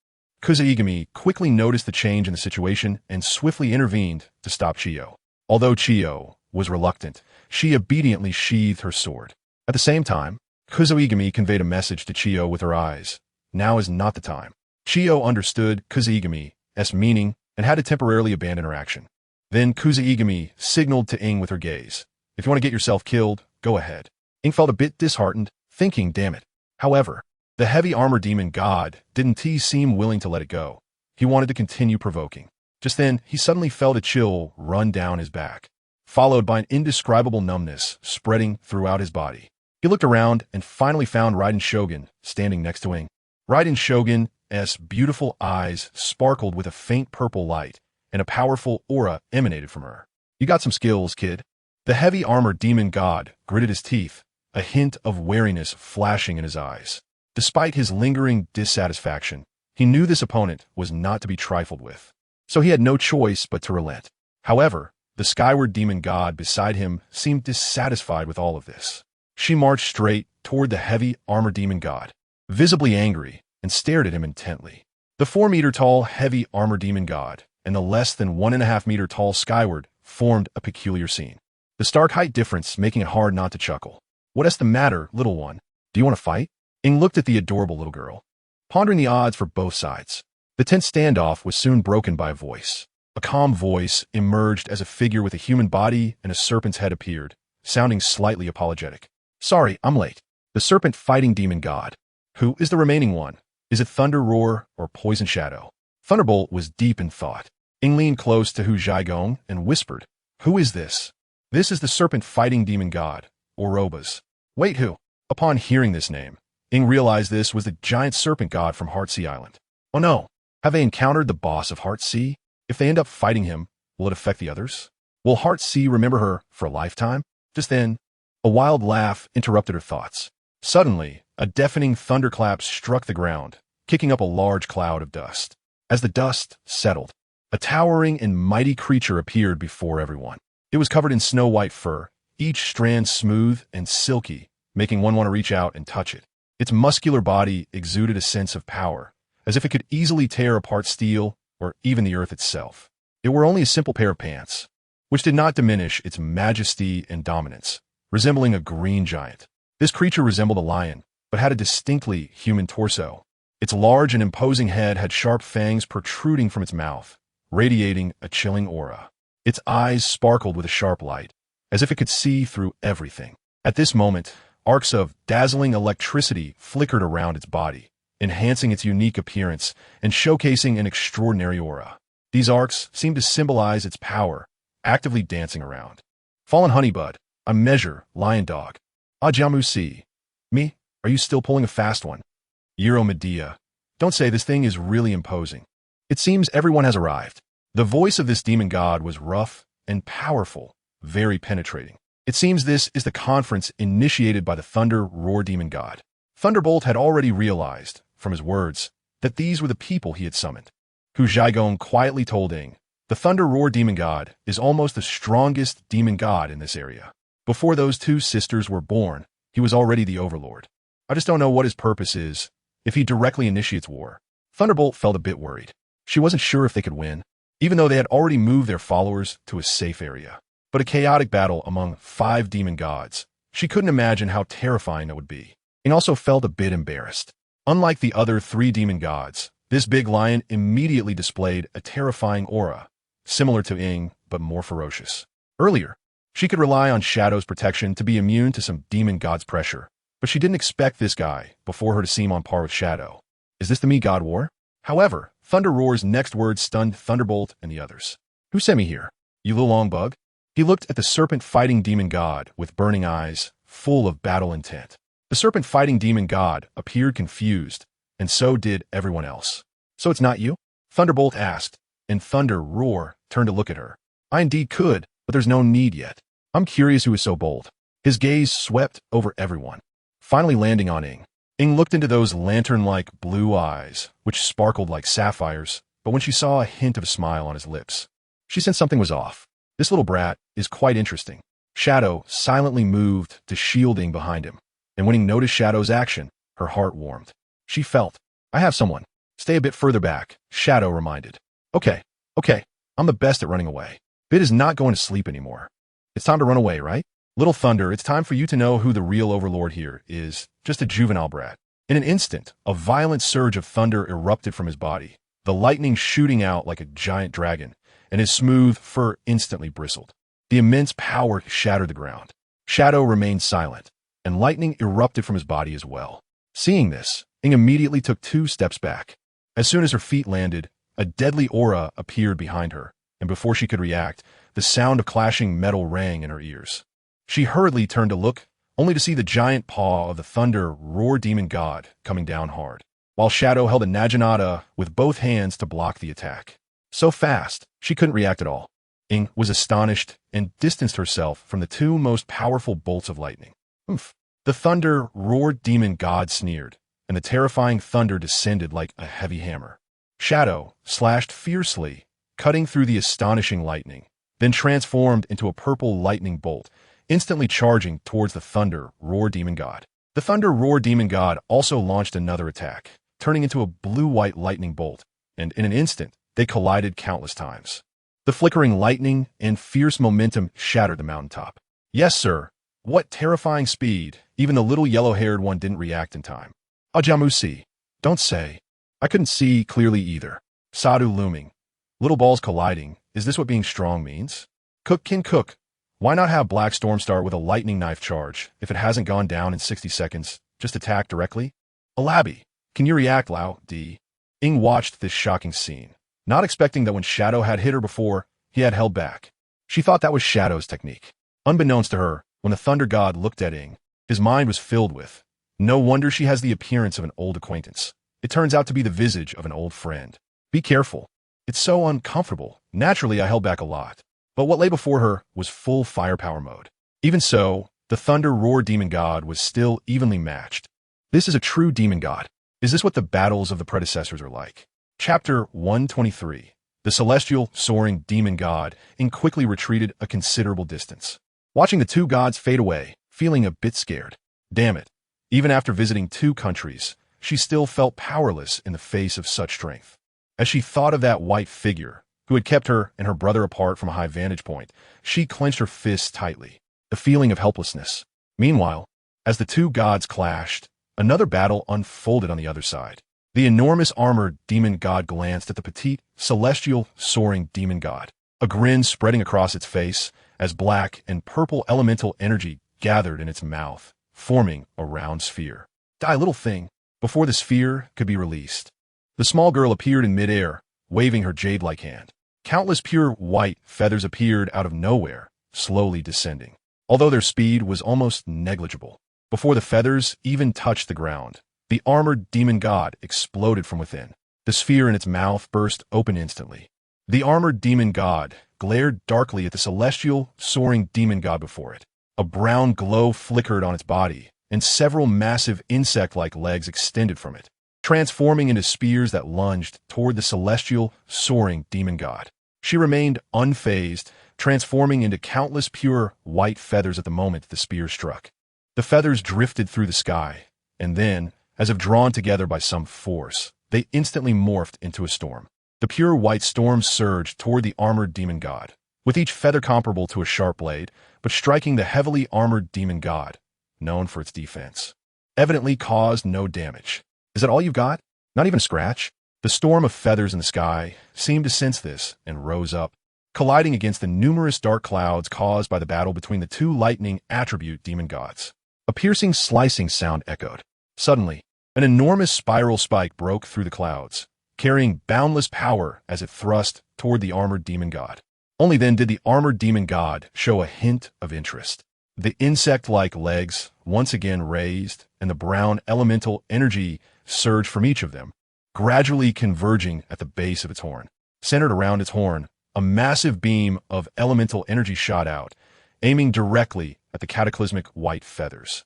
Kuzaigami quickly noticed the change in the situation and swiftly intervened to stop Chiyo. Although Chiyo was reluctant, she obediently sheathed her sword. At the same time, Kuzaigami conveyed a message to Chiyo with her eyes. Now is not the time. Chiyo understood Kuzaigami's meaning and had to temporarily abandon her action. Then Kuzaigami signaled to Ing with her gaze. If you want to get yourself killed, go ahead. Ing felt a bit disheartened, thinking, damn it. However, the heavy armor demon god didn't seem willing to let it go. He wanted to continue provoking. Just then, he suddenly felt a chill run down his back, followed by an indescribable numbness spreading throughout his body. He looked around and finally found Raiden Shogun standing next to Ing. Raiden Shogun's beautiful eyes sparkled with a faint purple light, and a powerful aura emanated from her. You got some skills, kid. The heavy armor demon god gritted his teeth, a hint of wariness flashing in his eyes. Despite his lingering dissatisfaction, he knew this opponent was not to be trifled with, so he had no choice but to relent. However, the skyward demon god beside him seemed dissatisfied with all of this. She marched straight toward the heavy armor demon god, visibly angry, and stared at him intently. The 4-meter-tall heavy armor demon god and the less than 1.5-meter-tall skyward formed a peculiar scene, the stark height difference making it hard not to chuckle. What's the matter, little one? Do you want to fight? Ing looked at the adorable little girl, pondering the odds for both sides. The tense standoff was soon broken by a voice. A calm voice emerged as a figure with a human body and a serpent's head appeared, sounding slightly apologetic. Sorry, I'm late. The serpent fighting demon god. Who is the remaining one? Is it Thunder Roar or Poison Shadow? Thunderbolt was deep in thought. Ing leaned close to Hu Zhaigong and whispered, Who is this? This is the serpent fighting demon god, Orobas. Wait, who? Upon hearing this name, Ing realized this was the giant serpent god from Heartsea Island. Oh no, have they encountered the boss of Heartsea? If they end up fighting him, will it affect the others? Will Heartsea remember her for a lifetime? Just then, a wild laugh interrupted her thoughts. Suddenly, a deafening thunderclap struck the ground, kicking up a large cloud of dust. As the dust settled, a towering and mighty creature appeared before everyone. It was covered in snow-white fur, each strand smooth and silky, making one want to reach out and touch it. Its muscular body exuded a sense of power, as if it could easily tear apart steel or even the earth itself. It were only a simple pair of pants, which did not diminish its majesty and dominance, resembling a green giant. This creature resembled a lion, but had a distinctly human torso. Its large and imposing head had sharp fangs protruding from its mouth, radiating a chilling aura. Its eyes sparkled with a sharp light, as if it could see through everything. At this moment, arcs of dazzling electricity flickered around its body, enhancing its unique appearance and showcasing an extraordinary aura. These arcs seemed to symbolize its power, actively dancing around. Fallen Honeybud, a measure, lion dog. Ajamusi. Me? Are you still pulling a fast one? Euro Medea. Don't say this thing is really imposing. It seems everyone has arrived. The voice of this demon god was rough and powerful, very penetrating. It seems this is the conference initiated by the Thunder Roar demon god. Thunderbolt had already realized, from his words, that these were the people he had summoned. Hu Zhaigong quietly told Ing, the Thunder Roar demon god is almost the strongest demon god in this area. Before those two sisters were born, he was already the overlord. I just don't know what his purpose is, if he directly initiates war. Thunderbolt felt a bit worried. She wasn't sure if they could win, even though they had already moved their followers to a safe area. But a chaotic battle among 5 demon gods, she couldn't imagine how terrifying that would be. Ing also felt a bit embarrassed. Unlike the other 3 demon gods, this big lion immediately displayed a terrifying aura, similar to Ing, but more ferocious. Earlier, she could rely on Shadow's protection to be immune to some demon god's pressure, But she didn't expect this guy before her to seem on par with Shadow. Is this the me God war? However, Thunder Roar's next words stunned Thunderbolt and the others. Who sent me here? You little long bug? He looked at the serpent-fighting demon god with burning eyes, full of battle intent. The serpent-fighting demon god appeared confused, and so did everyone else. So it's not you? Thunderbolt asked, and Thunder Roar turned to look at her. I indeed could, but there's no need yet. I'm curious who is so bold. His gaze swept over everyone, finally landing on Ing. Ing looked into those lantern-like blue eyes, which sparkled like sapphires, but when she saw a hint of a smile on his lips, she sensed something was off. This little brat is quite interesting. Shadow silently moved to shield Ing behind him, and when Ing noticed Shadow's action, her heart warmed. She felt, I have someone. Stay a bit further back, Shadow reminded. Okay, I'm the best at running away. Bit is not going to sleep anymore. It's time to run away, right? Little Thunder, it's time for you to know who the real overlord here is, just a juvenile brat. In an instant, a violent surge of thunder erupted from his body, the lightning shooting out like a giant dragon, and his smooth fur instantly bristled. The immense power shattered the ground. Shadow remained silent, and lightning erupted from his body as well. Seeing this, Ing immediately took 2 steps back. As soon as her feet landed, a deadly aura appeared behind her, and before she could react, the sound of clashing metal rang in her ears. She hurriedly turned to look, only to see the giant paw of the Thunder Roar demon god coming down hard, while Shadow held a Naginata with both hands to block the attack. So fast, she couldn't react at all. Ing was astonished and distanced herself from the 2 most powerful bolts of lightning. Oomph! The Thunder Roar demon god sneered, and the terrifying thunder descended like a heavy hammer. Shadow slashed fiercely, cutting through the astonishing lightning, then transformed into a purple lightning bolt, instantly charging towards the Thunder Roar demon god. The Thunder Roar demon god also launched another attack, turning into a blue-white lightning bolt, and in an instant, they collided countless times. The flickering lightning and fierce momentum shattered the mountaintop. Yes, sir. What terrifying speed. Even the little yellow-haired one didn't react in time. Ajamusi. Don't say. I couldn't see clearly either. Sadu looming. Little balls colliding. Is this what being strong means? Cook can cook. Why not have Black Storm start with a lightning knife charge? If it hasn't gone down in 60 seconds, just attack directly? Alabi. Can you react, Lao, D? Ing watched this shocking scene, not expecting that when Shadow had hit her before, he had held back. She thought that was Shadow's technique. Unbeknownst to her, when the Thunder God looked at Ing, his mind was filled with, no wonder she has the appearance of an old acquaintance. It turns out to be the visage of an old friend. Be careful. It's so uncomfortable. Naturally, I held back a lot. But what lay before her was full firepower mode. Even so, the Thunder Roar demon god was still evenly matched. This is a true demon god. Is this what the battles of the predecessors are like? Chapter 123. The celestial, soaring demon god Ing quickly retreated a considerable distance, watching the 2 gods fade away, feeling a bit scared. Damn it. Even after visiting 2 countries, she still felt powerless in the face of such strength. As she thought of that white figure, who had kept her and her brother apart from a high vantage point, she clenched her fists tightly, the feeling of helplessness. Meanwhile, as the 2 gods clashed, another battle unfolded on the other side. The enormous armored demon god glanced at the petite, celestial, soaring demon god, a grin spreading across its face as black and purple elemental energy gathered in its mouth, forming a round sphere. Die, little thing, before the sphere could be released. The small girl appeared in midair, waving her jade-like hand. Countless pure white feathers appeared out of nowhere, slowly descending, although their speed was almost negligible. Before the feathers even touched the ground, the armored demon god exploded from within. The sphere in its mouth burst open instantly. The armored demon god glared darkly at the celestial, soaring demon god before it. A brown glow flickered on its body, and several massive insect-like legs extended from it, transforming into spears that lunged toward the celestial, soaring demon god. She remained unfazed, transforming into countless pure white feathers at the moment the spear struck. The feathers drifted through the sky, and then, as if drawn together by some force, they instantly morphed into a storm. The pure white storm surged toward the armored demon god, with each feather comparable to a sharp blade, but striking the heavily armored demon god, known for its defense. Evidently caused no damage. Is that all you've got? Not even a scratch? The storm of feathers in the sky seemed to sense this and rose up, colliding against the numerous dark clouds caused by the battle between the 2 lightning attribute demon gods. A piercing, slicing sound echoed. Suddenly, an enormous spiral spike broke through the clouds, carrying boundless power as it thrust toward the armored demon god. Only then did the armored demon god show a hint of interest. The insect-like legs once again raised, and the brown elemental energy surged from each of them, gradually converging at the base of its horn. Centered around its horn, a massive beam of elemental energy shot out, aiming directly at the cataclysmic white feathers.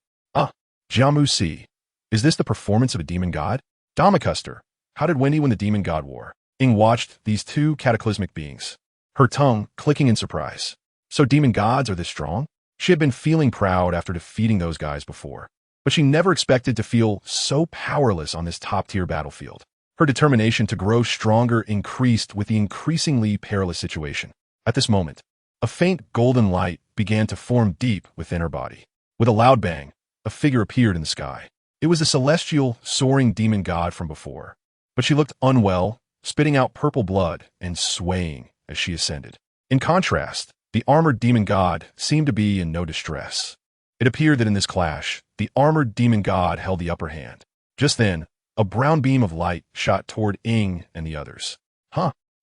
Jamu Si. Is this the performance of a demon god? Damacuster. How did Wendy win the demon god war? Ing watched these two cataclysmic beings, her tongue clicking in surprise. So demon gods are this strong? She had been feeling proud after defeating those guys before, but she never expected to feel so powerless on this top-tier battlefield. Her determination to grow stronger increased with the increasingly perilous situation. At this moment, a faint golden light began to form deep within her body. With a loud bang, a figure appeared in the sky. It was the celestial, soaring demon god from before, but she looked unwell, spitting out purple blood and swaying as she ascended. In contrast, the armored demon god seemed to be in no distress. It appeared that in this clash, the armored demon god held the upper hand. Just then, a brown beam of light shot toward Ing and the others.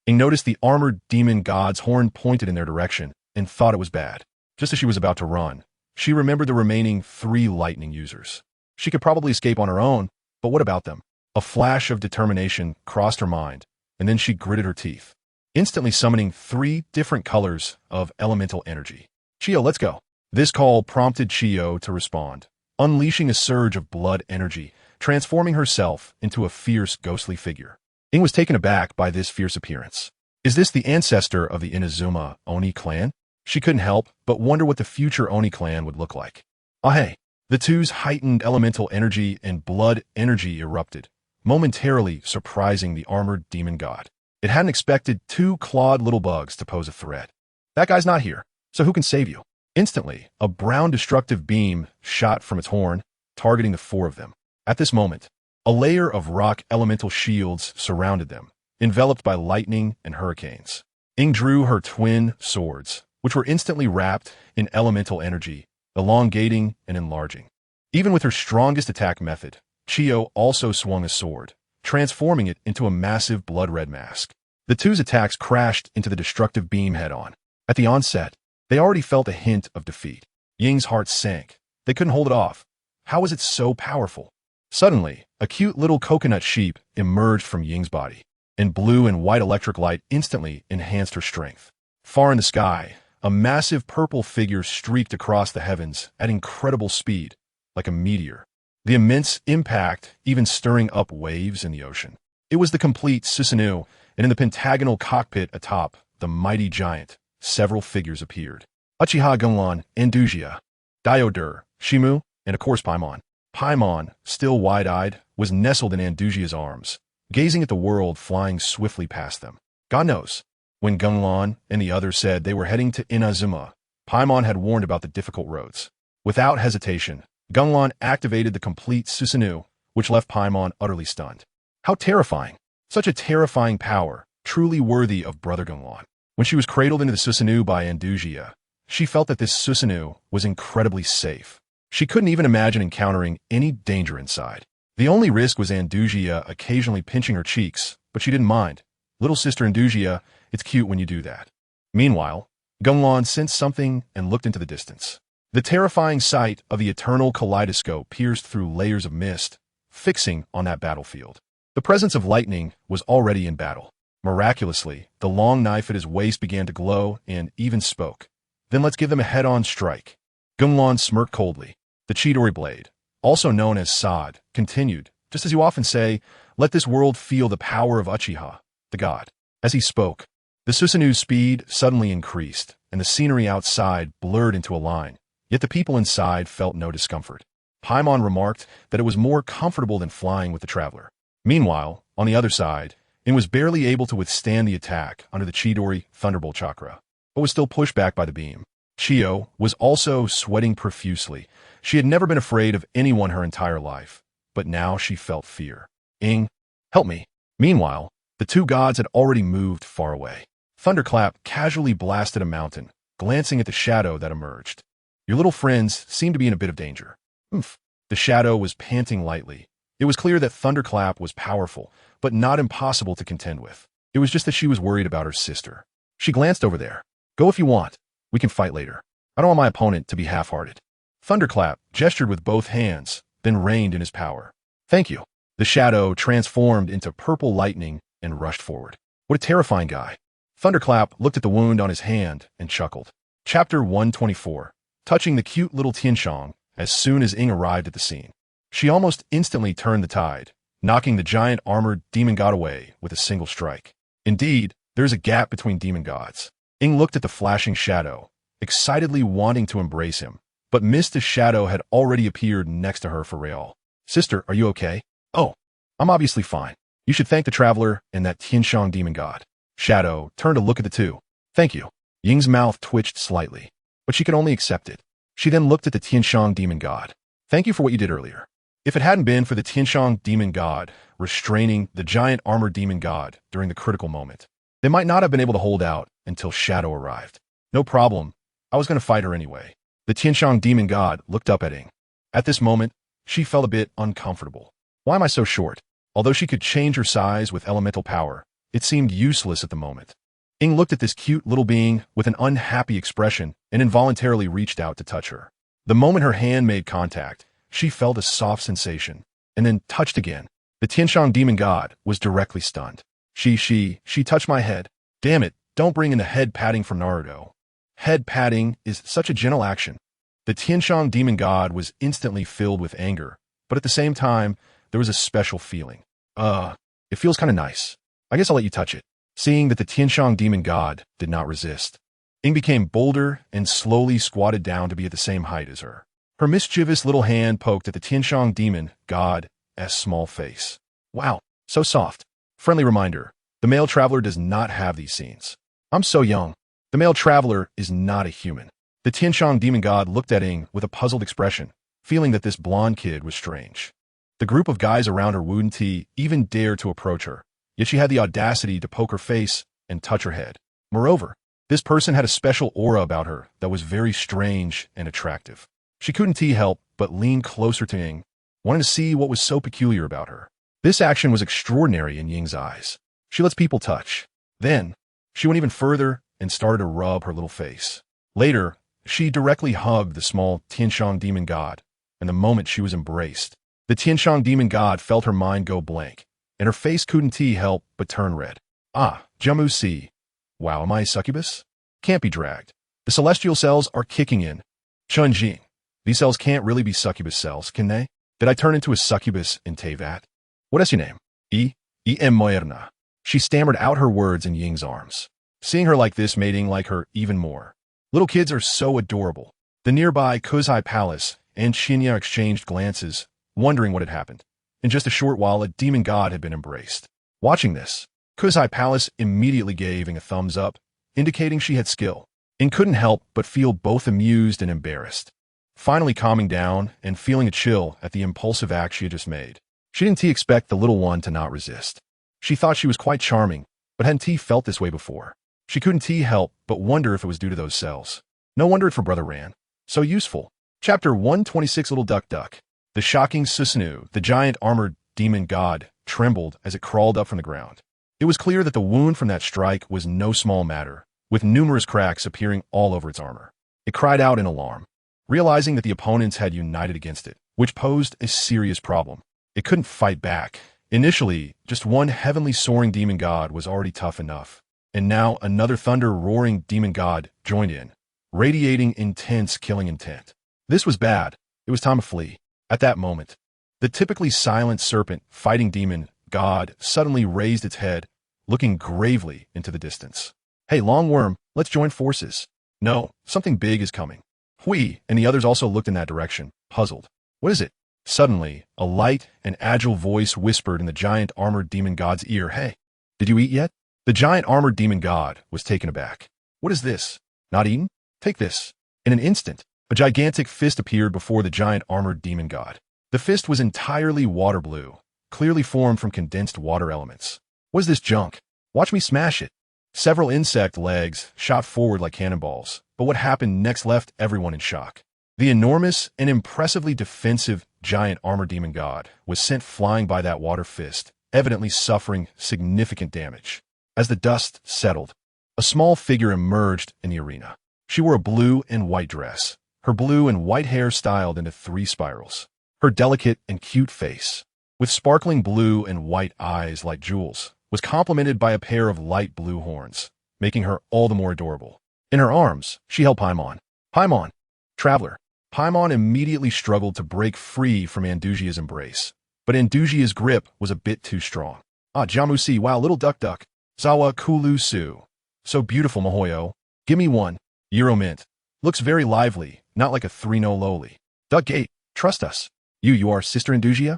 Ing noticed the armored demon god's horn pointed in their direction and thought it was bad. Just as she was about to run, she remembered the remaining 3 lightning users. She could probably escape on her own, but what about them? A flash of determination crossed her mind, and then she gritted her teeth, instantly summoning 3 different colors of elemental energy. Chio, let's go. This call prompted Chio to respond, unleashing a surge of blood energy, transforming herself into a fierce, ghostly figure. Ing was taken aback by this fierce appearance. Is this the ancestor of the Inazuma Oni clan? She couldn't help but wonder what the future Oni clan would look like. Hey! The two's heightened elemental energy and blood energy erupted, momentarily surprising the armored demon god. It hadn't expected 2 clawed little bugs to pose a threat. That guy's not here, so who can save you? Instantly, a brown destructive beam shot from its horn, targeting the 4 of them. At this moment, a layer of rock elemental shields surrounded them, enveloped by lightning and hurricanes. Ing drew her twin swords, which were instantly wrapped in elemental energy, elongating and enlarging. Even with her strongest attack method, Chio also swung a sword, transforming it into a massive blood-red mask. The two's attacks crashed into the destructive beam head-on. At the onset, they already felt a hint of defeat. Ying's heart sank. They couldn't hold it off. How was it so powerful? Suddenly, a cute little coconut sheep emerged from Ying's body, and blue and white electric light instantly enhanced her strength. Far in the sky, a massive purple figure streaked across the heavens at incredible speed, like a meteor. The immense impact even stirring up waves in the ocean. It was the complete Susanoo, and in the pentagonal cockpit atop the mighty giant, several figures appeared. Uchiha Gung Lan, Andujia, Diodur, Shimu, and of course Paimon. Paimon, still wide-eyed, was nestled in Andujia's arms, gazing at the world flying swiftly past them. God knows, when Gung Lan and the others said they were heading to Inazuma, Paimon had warned about the difficult roads. Without hesitation, Gung Lan activated the complete Susanoo, which left Paimon utterly stunned. How terrifying! Such a terrifying power, truly worthy of Brother Gung Lan. When she was cradled into the Susanoo by Andujia, she felt that this Susanoo was incredibly safe. She couldn't even imagine encountering any danger inside. The only risk was Andujia occasionally pinching her cheeks, but she didn't mind. Little sister Andujia, it's cute when you do that. Meanwhile, Gung Lan sensed something and looked into the distance. The terrifying sight of the eternal kaleidoscope pierced through layers of mist, fixing on that battlefield. The presence of lightning was already in battle. Miraculously, the long knife at his waist began to glow and even spoke. Then let's give them a head-on strike. Gung Lan smirked coldly. The Chidori blade, also known as Sod, continued, just as you often say, let this world feel the power of Uchiha, the god. As he spoke, the Susanoo's speed suddenly increased, and the scenery outside blurred into a line, yet the people inside felt no discomfort. Paimon remarked that it was more comfortable than flying with the traveler. Meanwhile, on the other side, Ing was barely able to withstand the attack under the Chidori Thunderbolt Chakra, but was still pushed back by the beam. Chio was also sweating profusely. She had never been afraid of anyone her entire life, but now she felt fear. Ing, help me. Meanwhile, the two gods had already moved far away. Thunderclap casually blasted a mountain, glancing at the shadow that emerged. Your little friends seem to be in a bit of danger. Oomph. The shadow was panting lightly. It was clear that Thunderclap was powerful, but not impossible to contend with. It was just that she was worried about her sister. She glanced over there. Go if you want. We can fight later. I don't want my opponent to be half-hearted. Thunderclap gestured with both hands, then reined in his power. Thank you. The shadow transformed into purple lightning and rushed forward. What a terrifying guy. Thunderclap looked at the wound on his hand and chuckled. Chapter 124. Touching the cute little Tianshong as soon as Ing arrived at the scene. She almost instantly turned the tide, knocking the giant armored demon god away with a single strike. Indeed, there's a gap between demon gods. Ing looked at the flashing shadow, excitedly wanting to embrace him, but missed as shadow had already appeared next to her for real. Sister, are you okay? Oh, I'm obviously fine. You should thank the traveler and that Tianshong demon god. Shadow turned to look at the two. Thank you. Ying's mouth twitched slightly, but she could only accept it. She then looked at the Tianshong demon god. Thank you for what you did earlier. If it hadn't been for the Tianshong demon god restraining the giant armored demon god during the critical moment, they might not have been able to hold out until Shadow arrived. No problem. I was going to fight her anyway. The Tianshong demon god looked up at Ing. At this moment, she felt a bit uncomfortable. Why am I so short? Although she could change her size with elemental power, it seemed useless at the moment. Ing looked at this cute little being with an unhappy expression and involuntarily reached out to touch her. The moment her hand made contact, she felt a soft sensation, and then touched again. The Tianshong demon god was directly stunned. She touched my head. Damn it, don't bring in the head patting from Naruto. Head patting is such a gentle action. The Tianshong demon god was instantly filled with anger, but at the same time, there was a special feeling. It feels kind of nice. I guess I'll let you touch it. Seeing that the Tianshong demon god did not resist, Ing became bolder and slowly squatted down to be at the same height as her. Her mischievous little hand poked at the Tianshong demon god's small face. Wow, so soft. Friendly reminder, the male traveler does not have these scenes. I'm so young. The male traveler is not a human. The Tianshong demon god looked at Ing with a puzzled expression, feeling that this blonde kid was strange. The group of guys around her wouldn't even dare to approach her, yet she had the audacity to poke her face and touch her head. Moreover, this person had a special aura about her that was very strange and attractive. She couldn't help but lean closer to Ing, wanting to see what was so peculiar about her. This action was extraordinary in Ying's eyes. She lets people touch. Then, she went even further and started to rub her little face. Later, she directly hugged the small Tianshong demon god, and the moment she was embraced, the Tianshong demon god felt her mind go blank, and her face couldn't help but turn red. Jamu Si. Wow, am I a succubus? Can't be dragged. The celestial cells are kicking in. Chun Jing. These cells can't really be succubus cells, can they? Did I turn into a succubus in Teyvat? What is your name? E.M. Moerna. She stammered out her words in Ying's arms. Seeing her like this made Ing like her even more. Little kids are so adorable. The nearby Kuzai Palace and Shinya exchanged glances, wondering what had happened. In just a short while, a demon god had been embraced. Watching this, Kuzai Palace immediately gave Ing a thumbs up, indicating she had skill. Ing couldn't help but feel both amused and embarrassed. Finally calming down and feeling a chill at the impulsive act she had just made. She didn't expect the little one to not resist. She thought she was quite charming, but hadn't felt this way before. She couldn't help but wonder if it was due to those cells. No wonder it for Brother Ran. So useful. Chapter 126 Little Duck Duck. The shocking Susanoo, the giant armored demon god, trembled as it crawled up from the ground. It was clear that the wound from that strike was no small matter, with numerous cracks appearing all over its armor. It cried out in alarm, realizing that the opponents had united against it, which posed a serious problem. It couldn't fight back. Initially, just one heavenly soaring demon god was already tough enough, and now another thunder-roaring demon god joined in, radiating intense killing intent. This was bad. It was time to flee. At that moment, the typically silent serpent fighting demon god suddenly raised its head, looking gravely into the distance. Hey, Longworm, let's join forces. No, something big is coming. Hui and the others also looked in that direction, puzzled. What is it? Suddenly, a light and agile voice whispered in the giant armored demon god's ear, Hey, did you eat yet? The giant armored demon god was taken aback. What is this? Not eaten? Take this. In an instant, a gigantic fist appeared before the giant armored demon god. The fist was entirely water blue, clearly formed from condensed water elements. What is this junk? Watch me smash it. Several insect legs shot forward like cannonballs, but what happened next left everyone in shock. The enormous and impressively defensive giant armor demon god was sent flying by that water fist, evidently suffering significant damage. As the dust settled, a small figure emerged in the arena. She wore a blue and white dress, her blue and white hair styled into 3 spirals. Her delicate and cute face, with sparkling blue and white eyes like jewels, was complemented by a pair of light blue horns, making her all the more adorable. In her arms, she held Paimon. Paimon, traveler. Paimon immediately struggled to break free from Andujia's embrace, but Andujia's grip was a bit too strong. Ah, Jamusi, wow, little duck. Zawa Kulu Su. So beautiful, Mahoyo. Give me one. Euro mint. Looks very lively, not like a 3-no lowly. Duck Gate, trust us. You are Sister Andujia?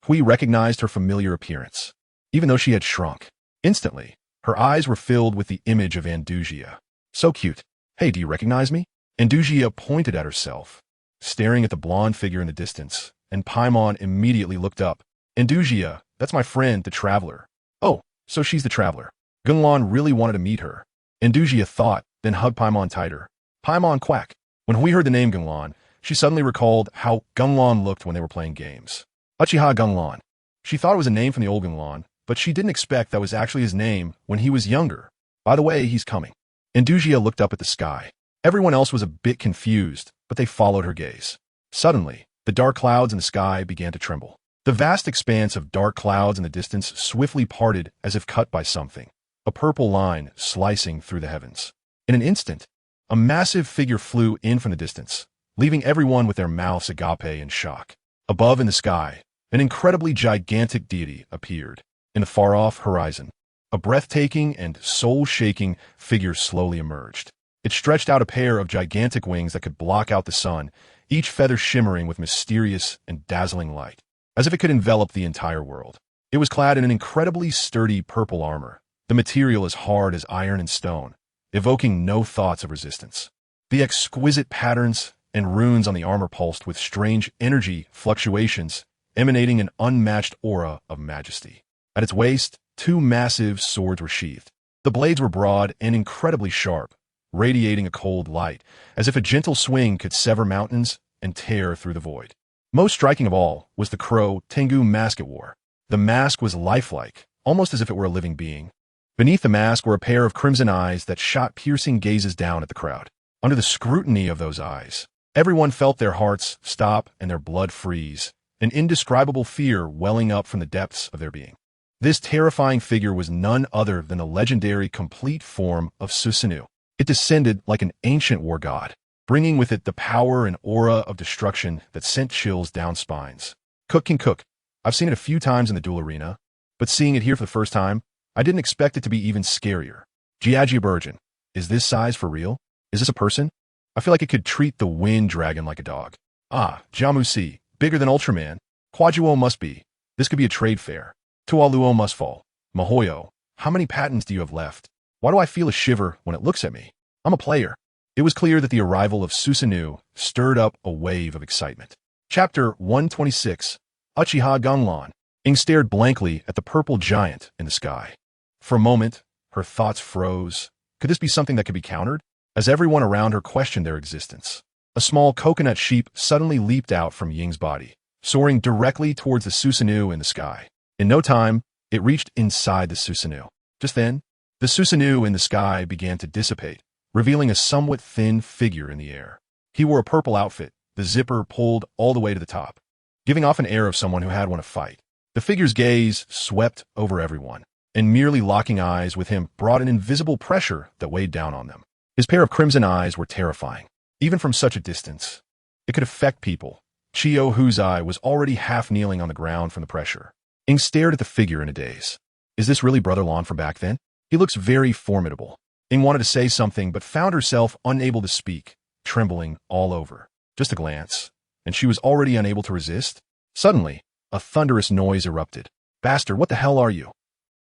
Hui recognized her familiar appearance, even though she had shrunk. Instantly, her eyes were filled with the image of Andujia. So cute. Hey, do you recognize me? Andujia pointed at herself, staring at the blonde figure in the distance, and Paimon immediately looked up. Andujia, that's my friend, the traveler. Oh, so she's the traveler. Gung Lan really wanted to meet her. Andujia thought, then hugged Paimon tighter. Paimon quack. When Hui heard the name Gung Lan, she suddenly recalled how Gung Lan looked when they were playing games. Uchiha Gung Lan. She thought it was a name from the old Gung Lan, but she didn't expect that was actually his name when he was younger. By the way, he's coming. Andujia looked up at the sky. Everyone else was a bit confused, but they followed her gaze. Suddenly, the dark clouds in the sky began to tremble. The vast expanse of dark clouds in the distance swiftly parted as if cut by something, a purple line slicing through the heavens. In an instant, a massive figure flew in from the distance, leaving everyone with their mouths agape in shock. Above in the sky, an incredibly gigantic deity appeared. In the far-off horizon, a breathtaking and soul-shaking figure slowly emerged. It stretched out a pair of gigantic wings that could block out the sun, each feather shimmering with mysterious and dazzling light, as if it could envelop the entire world. It was clad in an incredibly sturdy purple armor, the material as hard as iron and stone, evoking no thoughts of resistance. The exquisite patterns and runes on the armor pulsed with strange energy fluctuations, emanating an unmatched aura of majesty. At its waist, 2 massive swords were sheathed. The blades were broad and incredibly sharp, radiating a cold light, as if a gentle swing could sever mountains and tear through the void. Most striking of all was the crow Tengu mask it wore. The mask was lifelike, almost as if it were a living being. Beneath the mask were a pair of crimson eyes that shot piercing gazes down at the crowd. Under the scrutiny of those eyes, everyone felt their hearts stop and their blood freeze, an indescribable fear welling up from the depths of their being. This terrifying figure was none other than the legendary complete form of Susanoo. It descended like an ancient war god, bringing with it the power and aura of destruction that sent chills down spines. Cook can cook. I've seen it a few times in the duel arena, but seeing it here for the first time, I didn't expect it to be even scarier. Jiaji Burgeon. Is this size for real? Is this a person? I feel like it could treat the wind dragon like a dog. Ah, Jamusi. Bigger than Ultraman. Quajuo must be. This could be a trade fair. Tualuo must fall. Mahoyo. How many patents do you have left? Why do I feel a shiver when it looks at me? I'm a player. It was clear that the arrival of Susanoo stirred up a wave of excitement. Chapter 126. Uchiha Gung Lan. Ing stared blankly at the purple giant in the sky. For a moment, her thoughts froze. Could this be something that could be countered? As everyone around her questioned their existence, a small coconut sheep suddenly leaped out from Ying's body, soaring directly towards the Susanoo in the sky. In no time, it reached inside the Susanoo. Just then, the Susanoo in the sky began to dissipate, revealing a somewhat thin figure in the air. He wore a purple outfit, the zipper pulled all the way to the top, giving off an air of someone who had won a fight. The figure's gaze swept over everyone, and merely locking eyes with him brought an invisible pressure that weighed down on them. His pair of crimson eyes were terrifying, even from such a distance. It could affect people. Chiyo Huzai was already half kneeling on the ground from the pressure. Ing stared at the figure in a daze. Is this really Brother Lan from back then? He looks very formidable. Ing wanted to say something, but found herself unable to speak, trembling all over. Just a glance, and she was already unable to resist. Suddenly, a thunderous noise erupted. Bastard, what the hell are you?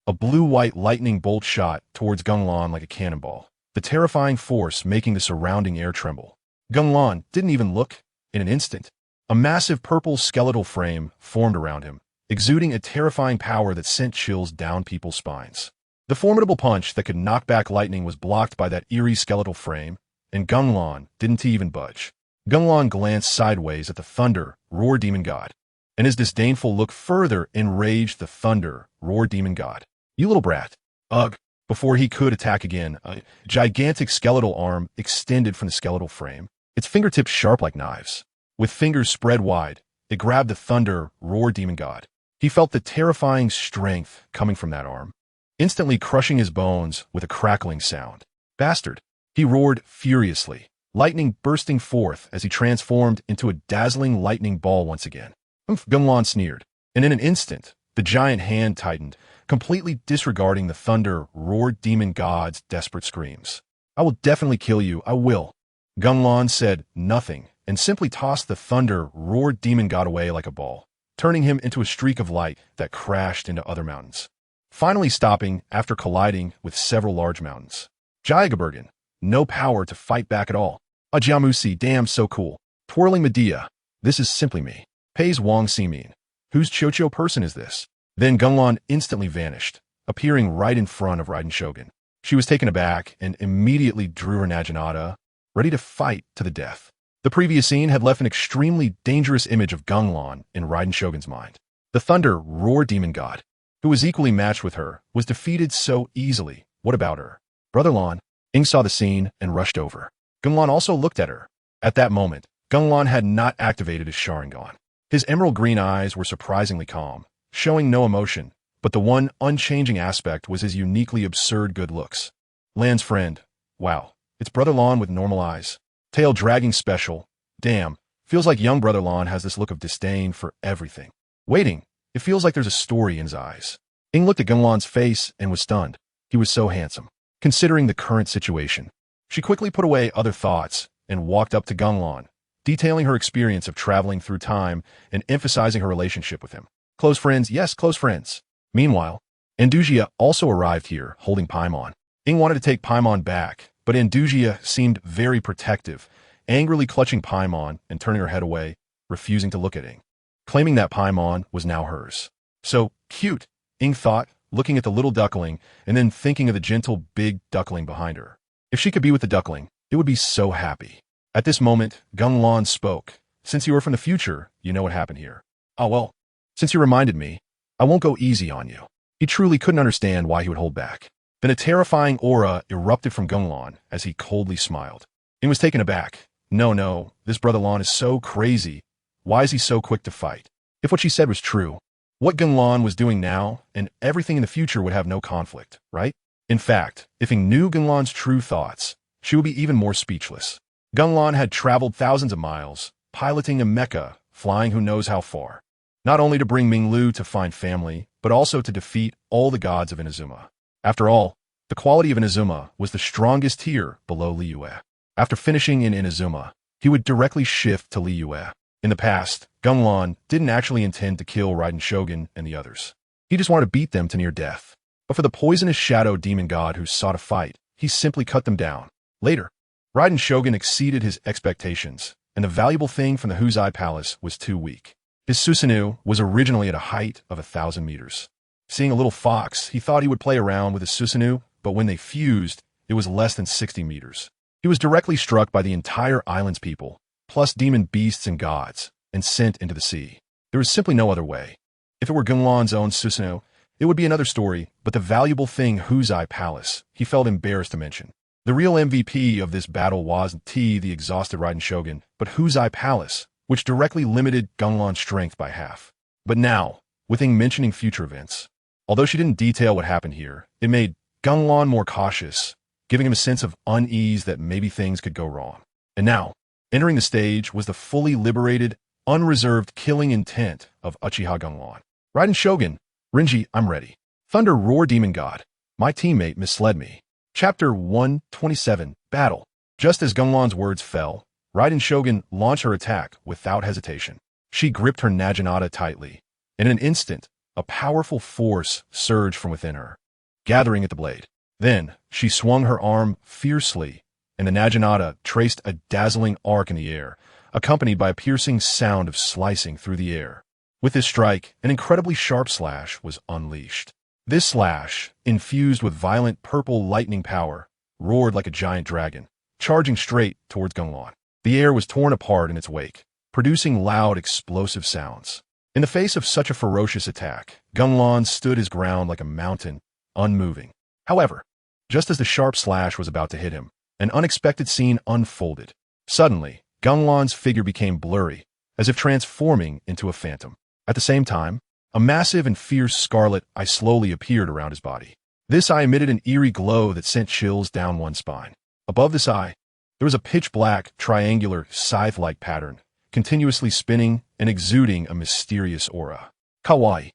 A blue-white lightning bolt shot towards Gung Lan like a cannonball, the terrifying force making the surrounding air tremble. Gung Lan didn't even look. In an instant, a massive purple skeletal frame formed around him, exuding a terrifying power that sent chills down people's spines. The formidable punch that could knock back lightning was blocked by that eerie skeletal frame, and Gung Lan didn't even budge. Gung Lan glanced sideways at the thunder, roar demon god, and his disdainful look further enraged the thunder, roar demon god. You little brat. Ugh. Before he could attack again, a gigantic skeletal arm extended from the skeletal frame, its fingertips sharp like knives. With fingers spread wide, it grabbed the thunder, roar demon god. He felt the terrifying strength coming from that arm, instantly crushing his bones with a crackling sound. Bastard! He roared furiously, lightning bursting forth as he transformed into a dazzling lightning ball once again. Gung Lan sneered, and in an instant, the giant hand tightened, completely disregarding the thunder, roar demon god's desperate screams. I will definitely kill you, I will. Gung Lan said nothing and simply tossed the thunder, roar demon god away like a ball, turning him into a streak of light that crashed into other mountains, finally stopping after colliding with several large mountains. Jagabergen, no power to fight back at all. Ajiamusi, damn so cool. Twirling Medea, this is simply me. Pays Wang Simin. Whose Chocho person is this? Then Gung Lan instantly vanished, appearing right in front of Raiden Shogun. She was taken aback and immediately drew her Naginata, ready to fight to the death. The previous scene had left an extremely dangerous image of Gung Lan in Raiden Shogun's mind. The thunder, roar demon god, who was equally matched with her, was defeated so easily. What about her? Brother Lan. Ing saw the scene and rushed over. Gung Lan also looked at her. At that moment, Gung Lan had not activated his Sharingan. His emerald green eyes were surprisingly calm, showing no emotion, but the one unchanging aspect was his uniquely absurd good looks. Lan's friend. Wow, it's Brother Lan with normal eyes. Tail dragging special. Damn, feels like young Brother Lan has this look of disdain for everything. Waiting, it feels like there's a story in his eyes. Ing looked at Gung Lan's face and was stunned. He was so handsome. Considering the current situation, she quickly put away other thoughts and walked up to Gung Lan, detailing her experience of traveling through time and emphasizing her relationship with him. Close friends, yes, close friends. Meanwhile, Andujia also arrived here, holding Paimon. Ing wanted to take Paimon back, but Andujia seemed very protective, angrily clutching Paimon and turning her head away, refusing to look at Ing, claiming that Paimon was now hers. So cute, Ing thought, looking at the little duckling and then thinking of the gentle big duckling behind her. If she could be with the duckling, it would be so happy. At this moment, Gung Lan spoke. Since you are from the future, you know what happened here. Oh well, since you reminded me, I won't go easy on you. He truly couldn't understand why he would hold back. Then a terrifying aura erupted from Gung Lan as he coldly smiled. Ing was taken aback. No, this Brother Lan is so crazy. Why is he so quick to fight? If what she said was true, what Gung Lan was doing now and everything in the future would have no conflict, right? In fact, if Ing knew Gung Lan's true thoughts, she would be even more speechless. Gung Lan had traveled thousands of miles, piloting a mecha, flying who knows how far, not only to bring Minglu to find family, but also to defeat all the gods of Inazuma. After all, the quality of Inazuma was the strongest tier below Liyue. After finishing in Inazuma, he would directly shift to Liyue. In the past, Gung Lan didn't actually intend to kill Raiden Shogun and the others. He just wanted to beat them to near death. But for the poisonous shadow demon god who sought a fight, he simply cut them down. Later, Raiden Shogun exceeded his expectations, and the valuable thing from the Huzai Palace was too weak. His Susanoo was originally at a height of 1,000 meters. Seeing a little fox, he thought he would play around with his Susanoo, but when they fused, it was less than 60 meters. He was directly struck by the entire island's people, plus demon beasts and gods, and sent into the sea. There was simply no other way. If it were Gung Lan's own Susanoo, it would be another story, but the valuable thing Huzai Palace, he felt embarrassed to mention. The real MVP of this battle wasn't the exhausted Raiden Shogun, but Huzai Palace, which directly limited Gung Lan's strength by half. But now, with Ing mentioning future events, although she didn't detail what happened here, it made Gung Lan more cautious, giving him a sense of unease that maybe things could go wrong. And now, entering the stage was the fully liberated, unreserved killing intent of Uchiha Gung Lan. Raiden Shogun, Renji, I'm ready. Thunder roar demon god. My teammate misled me. Chapter 127, Battle. Just as Gung Lan's words fell, Raiden Shogun launched her attack without hesitation. She gripped her Naginata tightly. In an instant, a powerful force surged from within her, gathering at the blade. Then, she swung her arm fiercely, and the Naginata traced a dazzling arc in the air, accompanied by a piercing sound of slicing through the air. With this strike, an incredibly sharp slash was unleashed. This slash, infused with violent purple lightning power, roared like a giant dragon, charging straight towards Gung Lan. The air was torn apart in its wake, producing loud, explosive sounds. In the face of such a ferocious attack, Gung Lan stood his ground like a mountain, unmoving. However, just as the sharp slash was about to hit him, an unexpected scene unfolded. Suddenly, Gung Lan's figure became blurry, as if transforming into a phantom. At the same time, a massive and fierce scarlet eye slowly appeared around his body. This eye emitted an eerie glow that sent chills down one's spine. Above this eye, there was a pitch-black, triangular, scythe-like pattern, continuously spinning and exuding a mysterious aura. Kawaii.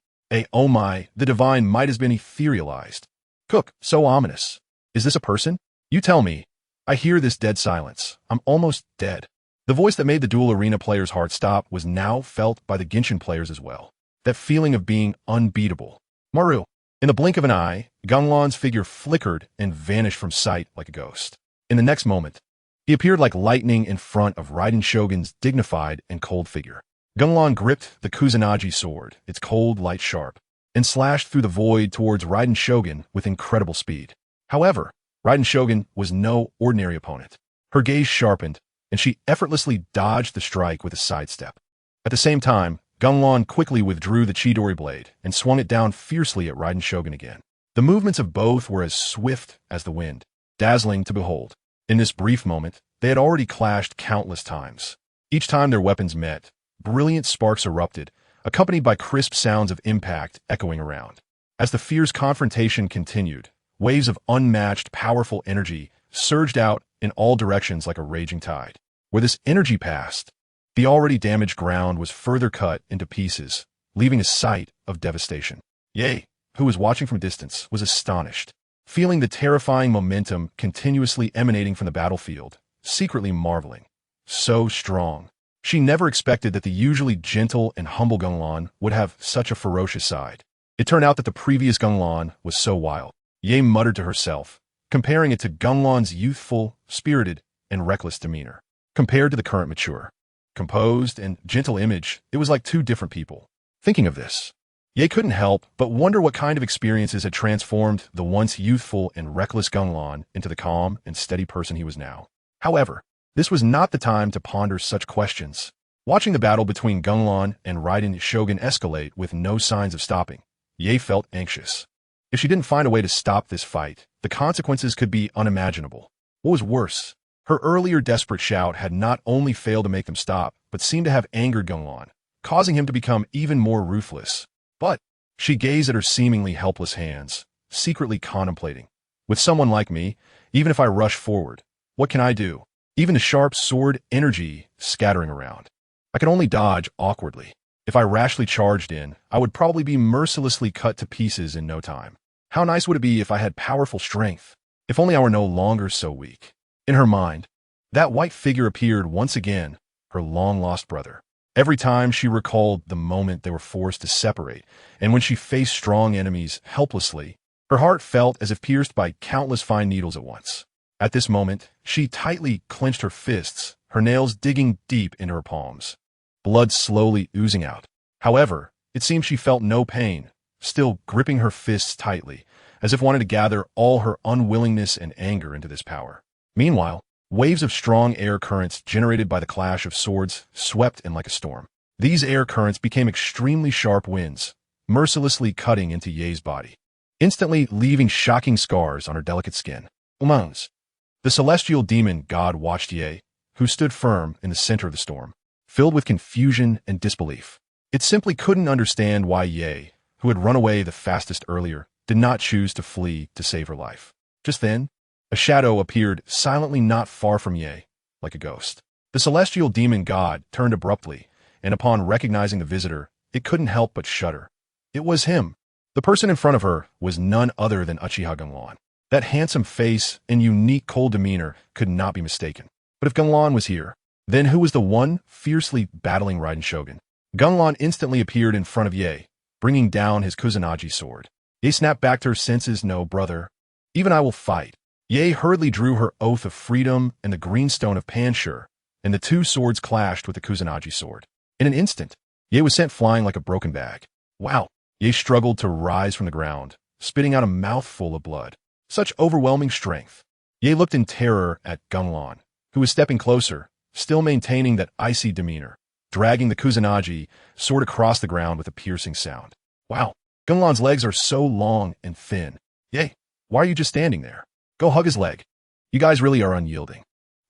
Oh my, the divine might has been etherealized. Cook, so ominous. Is this a person? You tell me. I hear this dead silence. I'm almost dead. The voice that made the dual arena players' heart stop was now felt by the Genshin players as well. That feeling of being unbeatable. Maru. In the blink of an eye, Gung Lan's figure flickered and vanished from sight like a ghost. In the next moment, he appeared like lightning in front of Raiden Shogun's dignified and cold figure. Gung Lan gripped the Kusanagi sword, its cold light sharp, and slashed through the void towards Raiden Shogun with incredible speed. However, Raiden Shogun was no ordinary opponent. Her gaze sharpened, and she effortlessly dodged the strike with a sidestep. At the same time, Gung Lan quickly withdrew the Chidori blade and swung it down fiercely at Raiden Shogun again. The movements of both were as swift as the wind, dazzling to behold. In this brief moment, they had already clashed countless times. Each time their weapons met, brilliant sparks erupted, accompanied by crisp sounds of impact echoing around. As the fierce confrontation continued, waves of unmatched, powerful energy surged out in all directions like a raging tide. Where this energy passed, the already damaged ground was further cut into pieces, leaving a sight of devastation. Ye, who was watching from distance, was astonished, feeling the terrifying momentum continuously emanating from the battlefield, secretly marveling. So strong. She never expected that the usually gentle and humble Gung Lan would have such a ferocious side. It turned out that the previous Gung Lan was so wild. Ye muttered to herself, comparing it to Gung Lan's youthful, spirited, and reckless demeanor. Compared to the current mature, composed, and gentle image, it was like two different people. Thinking of this, Ye couldn't help but wonder what kind of experiences had transformed the once youthful and reckless Gung Lan into the calm and steady person he was now. However, this was not the time to ponder such questions. Watching the battle between Gung Lan and Raiden Shogun escalate with no signs of stopping, Ye felt anxious. If she didn't find a way to stop this fight, the consequences could be unimaginable. What was worse, her earlier desperate shout had not only failed to make them stop, but seemed to have angered Gung Lan, causing him to become even more ruthless. But she gazed at her seemingly helpless hands, secretly contemplating. With someone like me, even if I rush forward, what can I do? Even the sharp sword energy scattering around. I could only dodge awkwardly. If I rashly charged in, I would probably be mercilessly cut to pieces in no time. How nice would it be if I had powerful strength? If only I were no longer so weak. In her mind, that white figure appeared once again, her long-lost brother. Every time she recalled the moment they were forced to separate, and when she faced strong enemies helplessly, her heart felt as if pierced by countless fine needles at once. At this moment, she tightly clenched her fists, her nails digging deep into her palms, blood slowly oozing out. However, it seemed she felt no pain, still gripping her fists tightly, as if wanting to gather all her unwillingness and anger into this power. Meanwhile, waves of strong air currents generated by the clash of swords swept in like a storm. These air currents became extremely sharp winds, mercilessly cutting into Ye's body, instantly leaving shocking scars on her delicate skin. Moans. The celestial demon god watched Ye, who stood firm in the center of the storm, filled with confusion and disbelief. It simply couldn't understand why Ye, who had run away the fastest earlier, did not choose to flee to save her life. Just then, a shadow appeared silently not far from Ye, like a ghost. The celestial demon god turned abruptly, and upon recognizing the visitor, it couldn't help but shudder. It was him. The person in front of her was none other than Uchiha Gung Lan. That handsome face and unique cold demeanor could not be mistaken. But if Gung Lan was here, then who was the one fiercely battling Raiden Shogun? Gung Lan instantly appeared in front of Ye, bringing down his Kusanagi sword. Ye snapped back to her senses. No, brother. Even I will fight. Ye hurriedly drew her oath of freedom and the green stone of Panshur, and the two swords clashed with the Kusanagi sword. In an instant, Ye was sent flying like a broken bag. Wow! Ye struggled to rise from the ground, spitting out a mouthful of blood. Such overwhelming strength. Ye looked in terror at Gung Lan, who was stepping closer, still maintaining that icy demeanor, dragging the Kusanagi sword across the ground with a piercing sound. Wow, Gung Lan's legs are so long and thin. Yay, why are you just standing there? Go hug his leg. You guys really are unyielding.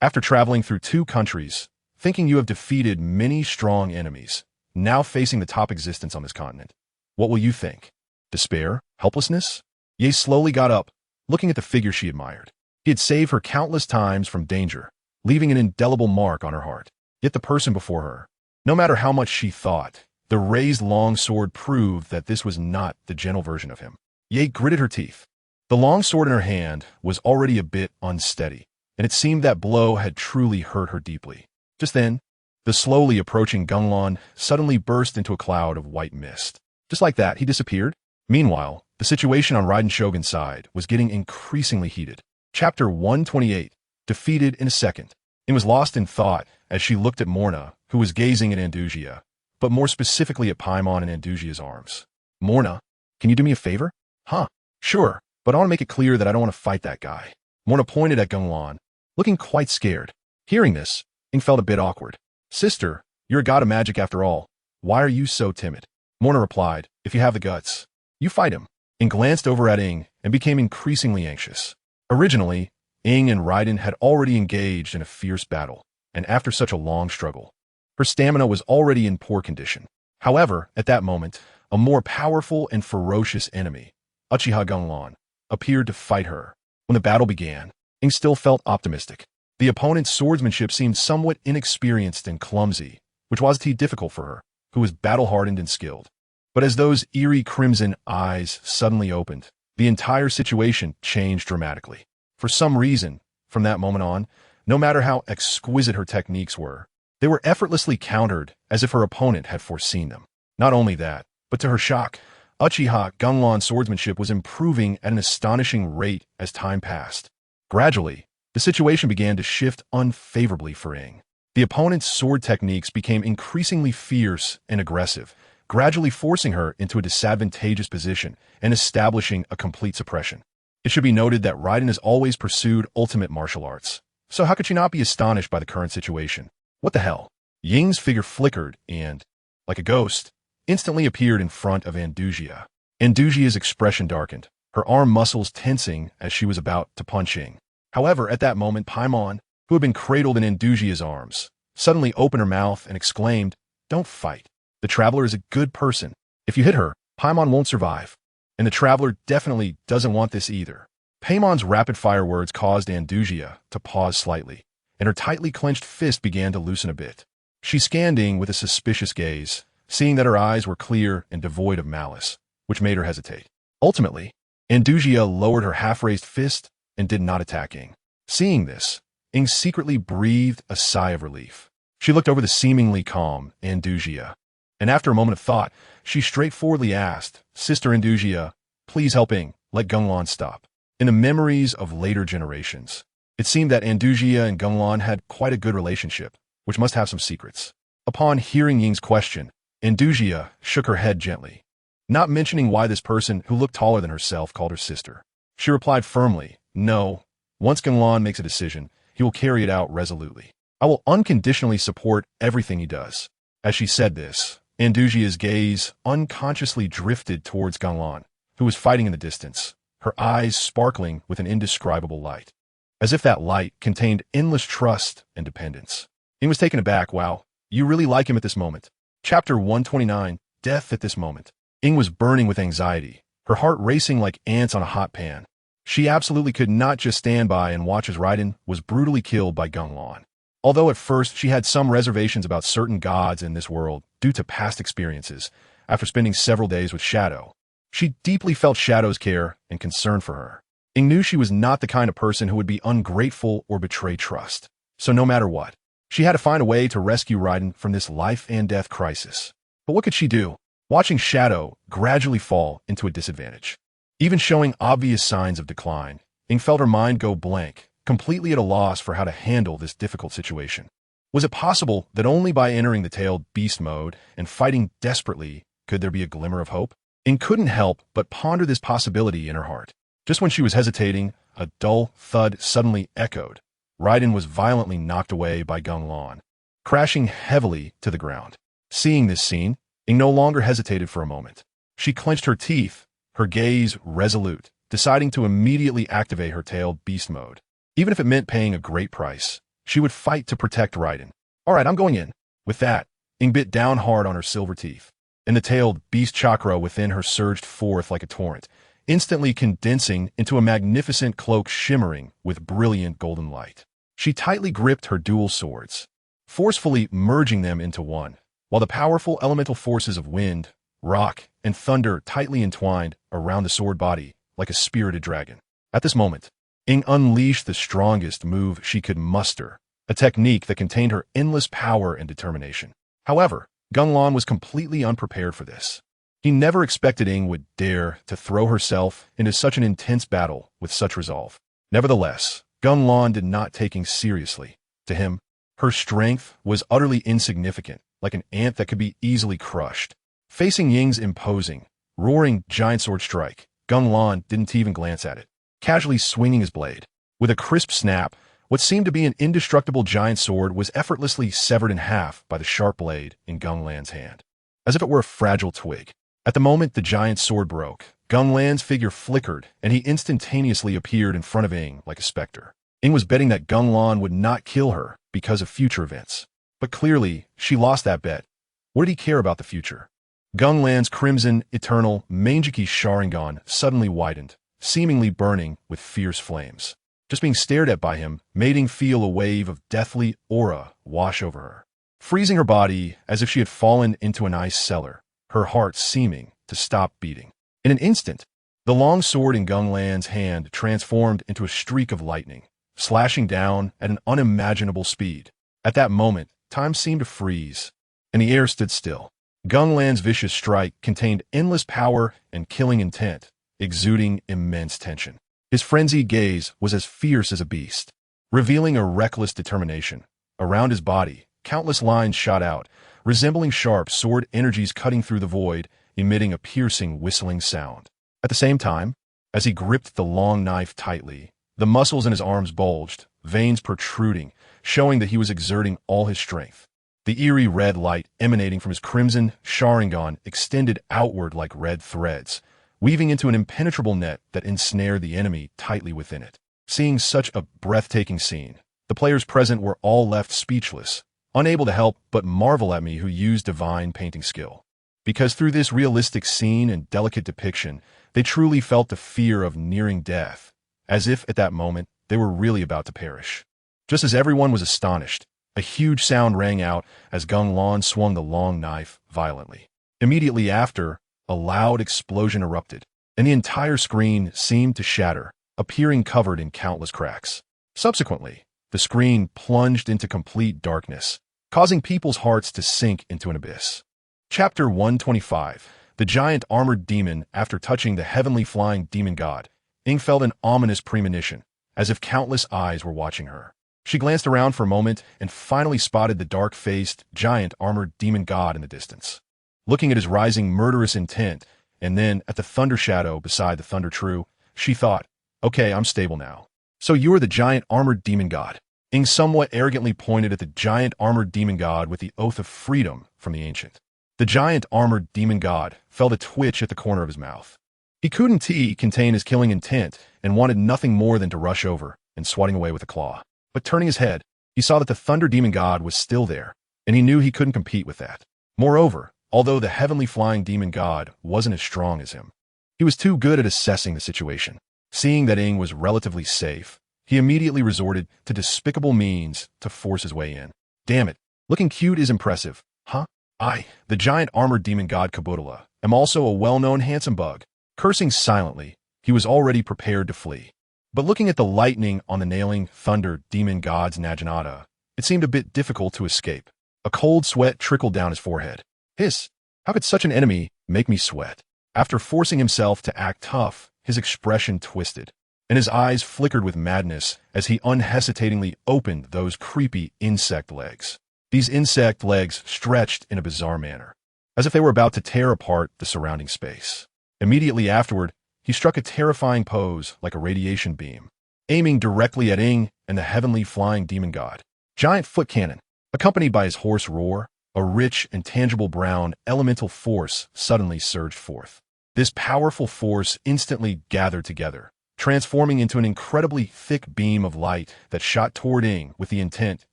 After traveling through 2 countries, thinking you have defeated many strong enemies, now facing the top existence on this continent, what will you think? Despair? Helplessness? Ye slowly got up, looking at the figure she admired. He had saved her countless times from danger, leaving an indelible mark on her heart. Yet the person before her, no matter how much she thought, the raised long sword proved that this was not the gentle version of him. Ye gritted her teeth. The long sword in her hand was already a bit unsteady, and it seemed that blow had truly hurt her deeply. Just then, the slowly approaching Gung Lan suddenly burst into a cloud of white mist. Just like that, he disappeared. Meanwhile, the situation on Raiden Shogun's side was getting increasingly heated. Chapter 128, Defeated in a Second. It was lost in thought as she looked at Morna, who was gazing at Andujia, but more specifically at Paimon and Andujia's arms. Morna, can you do me a favor? Huh, sure, but I want to make it clear that I don't want to fight that guy. Morna pointed at Gung Lan, looking quite scared. Hearing this, Ing felt a bit awkward. Sister, you're a god of magic after all. Why are you so timid? Morna replied, if you have the guts, you fight him. Ing glanced over at Ing and became increasingly anxious. Originally, Ing and Raiden had already engaged in a fierce battle, and after such a long struggle, her stamina was already in poor condition. However, at that moment, a more powerful and ferocious enemy, Uchiha Gung Lan, appeared to fight her. When the battle began, Ing still felt optimistic. The opponent's swordsmanship seemed somewhat inexperienced and clumsy, which was difficult for her, who was battle-hardened and skilled. But as those eerie crimson eyes suddenly opened, the entire situation changed dramatically. For some reason, from that moment on, no matter how exquisite her techniques were, they were effortlessly countered as if her opponent had foreseen them. Not only that, but to her shock, Uchiha Gung Lan's swordsmanship was improving at an astonishing rate as time passed. Gradually, the situation began to shift unfavorably for Ing. The opponent's sword techniques became increasingly fierce and aggressive, gradually forcing her into a disadvantageous position and establishing a complete suppression. It should be noted that Raiden has always pursued ultimate martial arts, so how could she not be astonished by the current situation? What the hell? Ying's figure flickered and, like a ghost, instantly appeared in front of Andujia. Andujia's expression darkened, her arm muscles tensing as she was about to punch Ing. However, at that moment, Paimon, who had been cradled in Andujia's arms, suddenly opened her mouth and exclaimed, "Don't fight. The Traveler is a good person. If you hit her, Paimon won't survive. And the Traveler definitely doesn't want this either." Paimon's rapid-fire words caused Andujia to pause slightly, and her tightly clenched fist began to loosen a bit. She scanned Ing with a suspicious gaze, seeing that her eyes were clear and devoid of malice, which made her hesitate. Ultimately, Andujia lowered her half-raised fist and did not attack Ing. Seeing this, Ing secretly breathed a sigh of relief. She looked over the seemingly calm Andujia, and after a moment of thought, she straightforwardly asked, "Sister Andujia, please help Ing, let Gung Lan stop." In the memories of later generations, it seemed that Andujia and Gung Lan had quite a good relationship, which must have some secrets. Upon hearing Ying's question, Andujia shook her head gently, not mentioning why this person who looked taller than herself called her sister. She replied firmly, "No, once Gung Lan makes a decision, he will carry it out resolutely. I will unconditionally support everything he does." As she said this, Andujia's gaze unconsciously drifted towards Gung Lan, who was fighting in the distance, her eyes sparkling with an indescribable light, as if that light contained endless trust and dependence. Ing was taken aback. Wow, you really like him at this moment. Chapter 129, Death at this moment. Ing was burning with anxiety, her heart racing like ants on a hot pan. She absolutely could not just stand by and watch as Raiden was brutally killed by Gung Lan. Although at first she had some reservations about certain gods in this world due to past experiences, after spending several days with Shadow, she deeply felt Shadow's care and concern for her. Ing knew she was not the kind of person who would be ungrateful or betray trust. So no matter what, she had to find a way to rescue Raiden from this life and death crisis. But what could she do? Watching Shadow gradually fall into a disadvantage, even showing obvious signs of decline, Ing felt her mind go blank, completely at a loss for how to handle this difficult situation. Was it possible that only by entering the tailed beast mode and fighting desperately could there be a glimmer of hope? Ing couldn't help but ponder this possibility in her heart. Just when she was hesitating, a dull thud suddenly echoed, Raiden was violently knocked away by Gung Lan, crashing heavily to the ground. Seeing this scene, Ing no longer hesitated for a moment. She clenched her teeth, her gaze resolute, deciding to immediately activate her tailed beast mode. Even if it meant paying a great price, she would fight to protect Raiden. All right, I'm going in. With that, Ing bit down hard on her silver teeth, and the tailed beast chakra within her surged forth like a torrent, instantly condensing into a magnificent cloak shimmering with brilliant golden light. She tightly gripped her dual swords, forcefully merging them into one, while the powerful elemental forces of wind, rock, and thunder tightly entwined around the sword body like a spirited dragon. At this moment, Ing unleashed the strongest move she could muster, a technique that contained her endless power and determination. However, Gung Lan was completely unprepared for this. He never expected Ing would dare to throw herself into such an intense battle with such resolve. Nevertheless, Gung Lan did not take Ing seriously. To him, her strength was utterly insignificant, like an ant that could be easily crushed. Facing Ying's imposing, roaring giant sword strike, Gung Lan didn't even glance at it, casually swinging his blade. With a crisp snap, what seemed to be an indestructible giant sword was effortlessly severed in half by the sharp blade in Gung Lan's hand, as if it were a fragile twig. At the moment the giant sword broke, Gung Lan's figure flickered, and he instantaneously appeared in front of Ing like a specter. Ing was betting that Gung Lan would not kill her because of future events. But clearly, she lost that bet. What did he care about the future? Gung Lan's crimson, eternal, Mangeki Sharingan suddenly widened, seemingly burning with fierce flames. Just being stared at by him made Ing feel a wave of deathly aura wash over her, freezing her body as if she had fallen into an ice cellar, her heart seeming to stop beating. In an instant, the long sword in Gung Lan's hand transformed into a streak of lightning, slashing down at an unimaginable speed. At that moment, time seemed to freeze, and the air stood still. Gung Lan's vicious strike contained endless power and killing intent, exuding immense tension. His frenzied gaze was as fierce as a beast, revealing a reckless determination. Around his body, countless lines shot out, resembling sharp sword energies cutting through the void, emitting a piercing whistling sound. At the same time, as he gripped the long knife tightly, the muscles in his arms bulged, veins protruding, showing that he was exerting all his strength. The eerie red light emanating from his crimson Sharingan extended outward like red threads, weaving into an impenetrable net that ensnared the enemy tightly within it. Seeing such a breathtaking scene, the players present were all left speechless, unable to help but marvel at me who used divine painting skill. Because through this realistic scene and delicate depiction, they truly felt the fear of nearing death, as if at that moment they were really about to perish. Just as everyone was astonished, a huge sound rang out as Gung Lan swung the long knife violently. Immediately after, a loud explosion erupted, and the entire screen seemed to shatter, appearing covered in countless cracks. Subsequently, the screen plunged into complete darkness, causing people's hearts to sink into an abyss. Chapter 125. The giant armored demon. After touching the heavenly flying demon god, Ing felt an ominous premonition, as if countless eyes were watching her. She glanced around for a moment and finally spotted the dark-faced, giant armored demon god in the distance. Looking at his rising murderous intent, and then at the thunder shadow beside the thunder true, she thought, okay, I'm stable now. So you are the giant armored demon god. Ing somewhat arrogantly pointed at the giant armored demon god with the oath of freedom from the ancient. The giant armored demon god felt a twitch at the corner of his mouth. He couldn't contain his killing intent and wanted nothing more than to rush over and swatting away with a claw. But turning his head, he saw that the thunder demon god was still there, and he knew he couldn't compete with that. Moreover, although the heavenly flying demon god wasn't as strong as him, he was too good at assessing the situation. Seeing that Ing was relatively safe, he immediately resorted to despicable means to force his way in. Damn it, looking cute is impressive, huh? I, the giant armored demon god Kabudala, am also a well-known handsome bug. Cursing silently, he was already prepared to flee. But looking at the lightning on the nailing thunder demon god's Naginata, it seemed a bit difficult to escape. A cold sweat trickled down his forehead. Hiss, how could such an enemy make me sweat? After forcing himself to act tough, his expression twisted, and his eyes flickered with madness as he unhesitatingly opened those creepy insect legs. These insect legs stretched in a bizarre manner, as if they were about to tear apart the surrounding space. Immediately afterward, he struck a terrifying pose like a radiation beam. aiming directly at Ing and the heavenly flying demon god. Giant foot cannon, accompanied by his hoarse roar, a rich and tangible brown elemental force suddenly surged forth. This powerful force instantly gathered together, transforming into an incredibly thick beam of light that shot toward Ing with the intent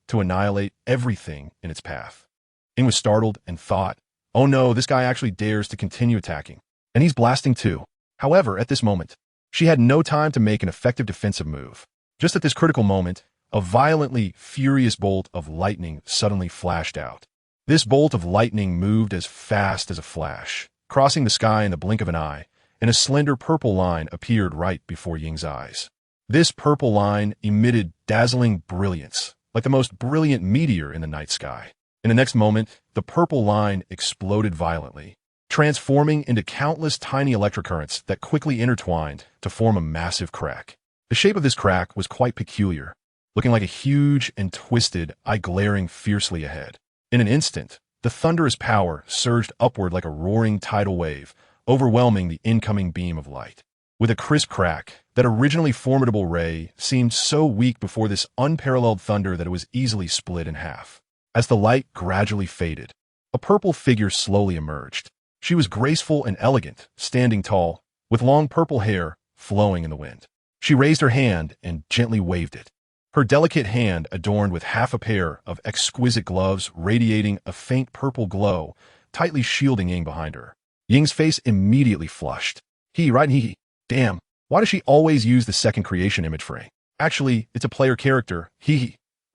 to annihilate everything in its path. Ing was startled and thought, "Oh no, this guy actually dares to continue attacking. And he's blasting too." However, at this moment, she had no time to make an effective defensive move. Just at this critical moment, a violently furious bolt of lightning suddenly flashed out. This bolt of lightning moved as fast as a flash, crossing the sky in the blink of an eye, and a slender purple line appeared right before Ying's eyes. This purple line emitted dazzling brilliance, like the most brilliant meteor in the night sky. In the next moment, the purple line exploded violently, transforming into countless tiny electrocurrents that quickly intertwined to form a massive crack. The shape of this crack was quite peculiar, looking like a huge and twisted eye glaring fiercely ahead. In an instant, the thunderous power surged upward like a roaring tidal wave, overwhelming the incoming beam of light. With a crisp crack, that originally formidable ray seemed so weak before this unparalleled thunder that it was easily split in half. As the light gradually faded, a purple figure slowly emerged. She was graceful and elegant, standing tall, with long purple hair flowing in the wind. She raised her hand and gently waved it. Her delicate hand adorned with half a pair of exquisite gloves radiating a faint purple glow, tightly shielding Ying behind her. Ying's face immediately flushed. Damn, why does she always use the second creation image for Ying? Actually, it's a player character,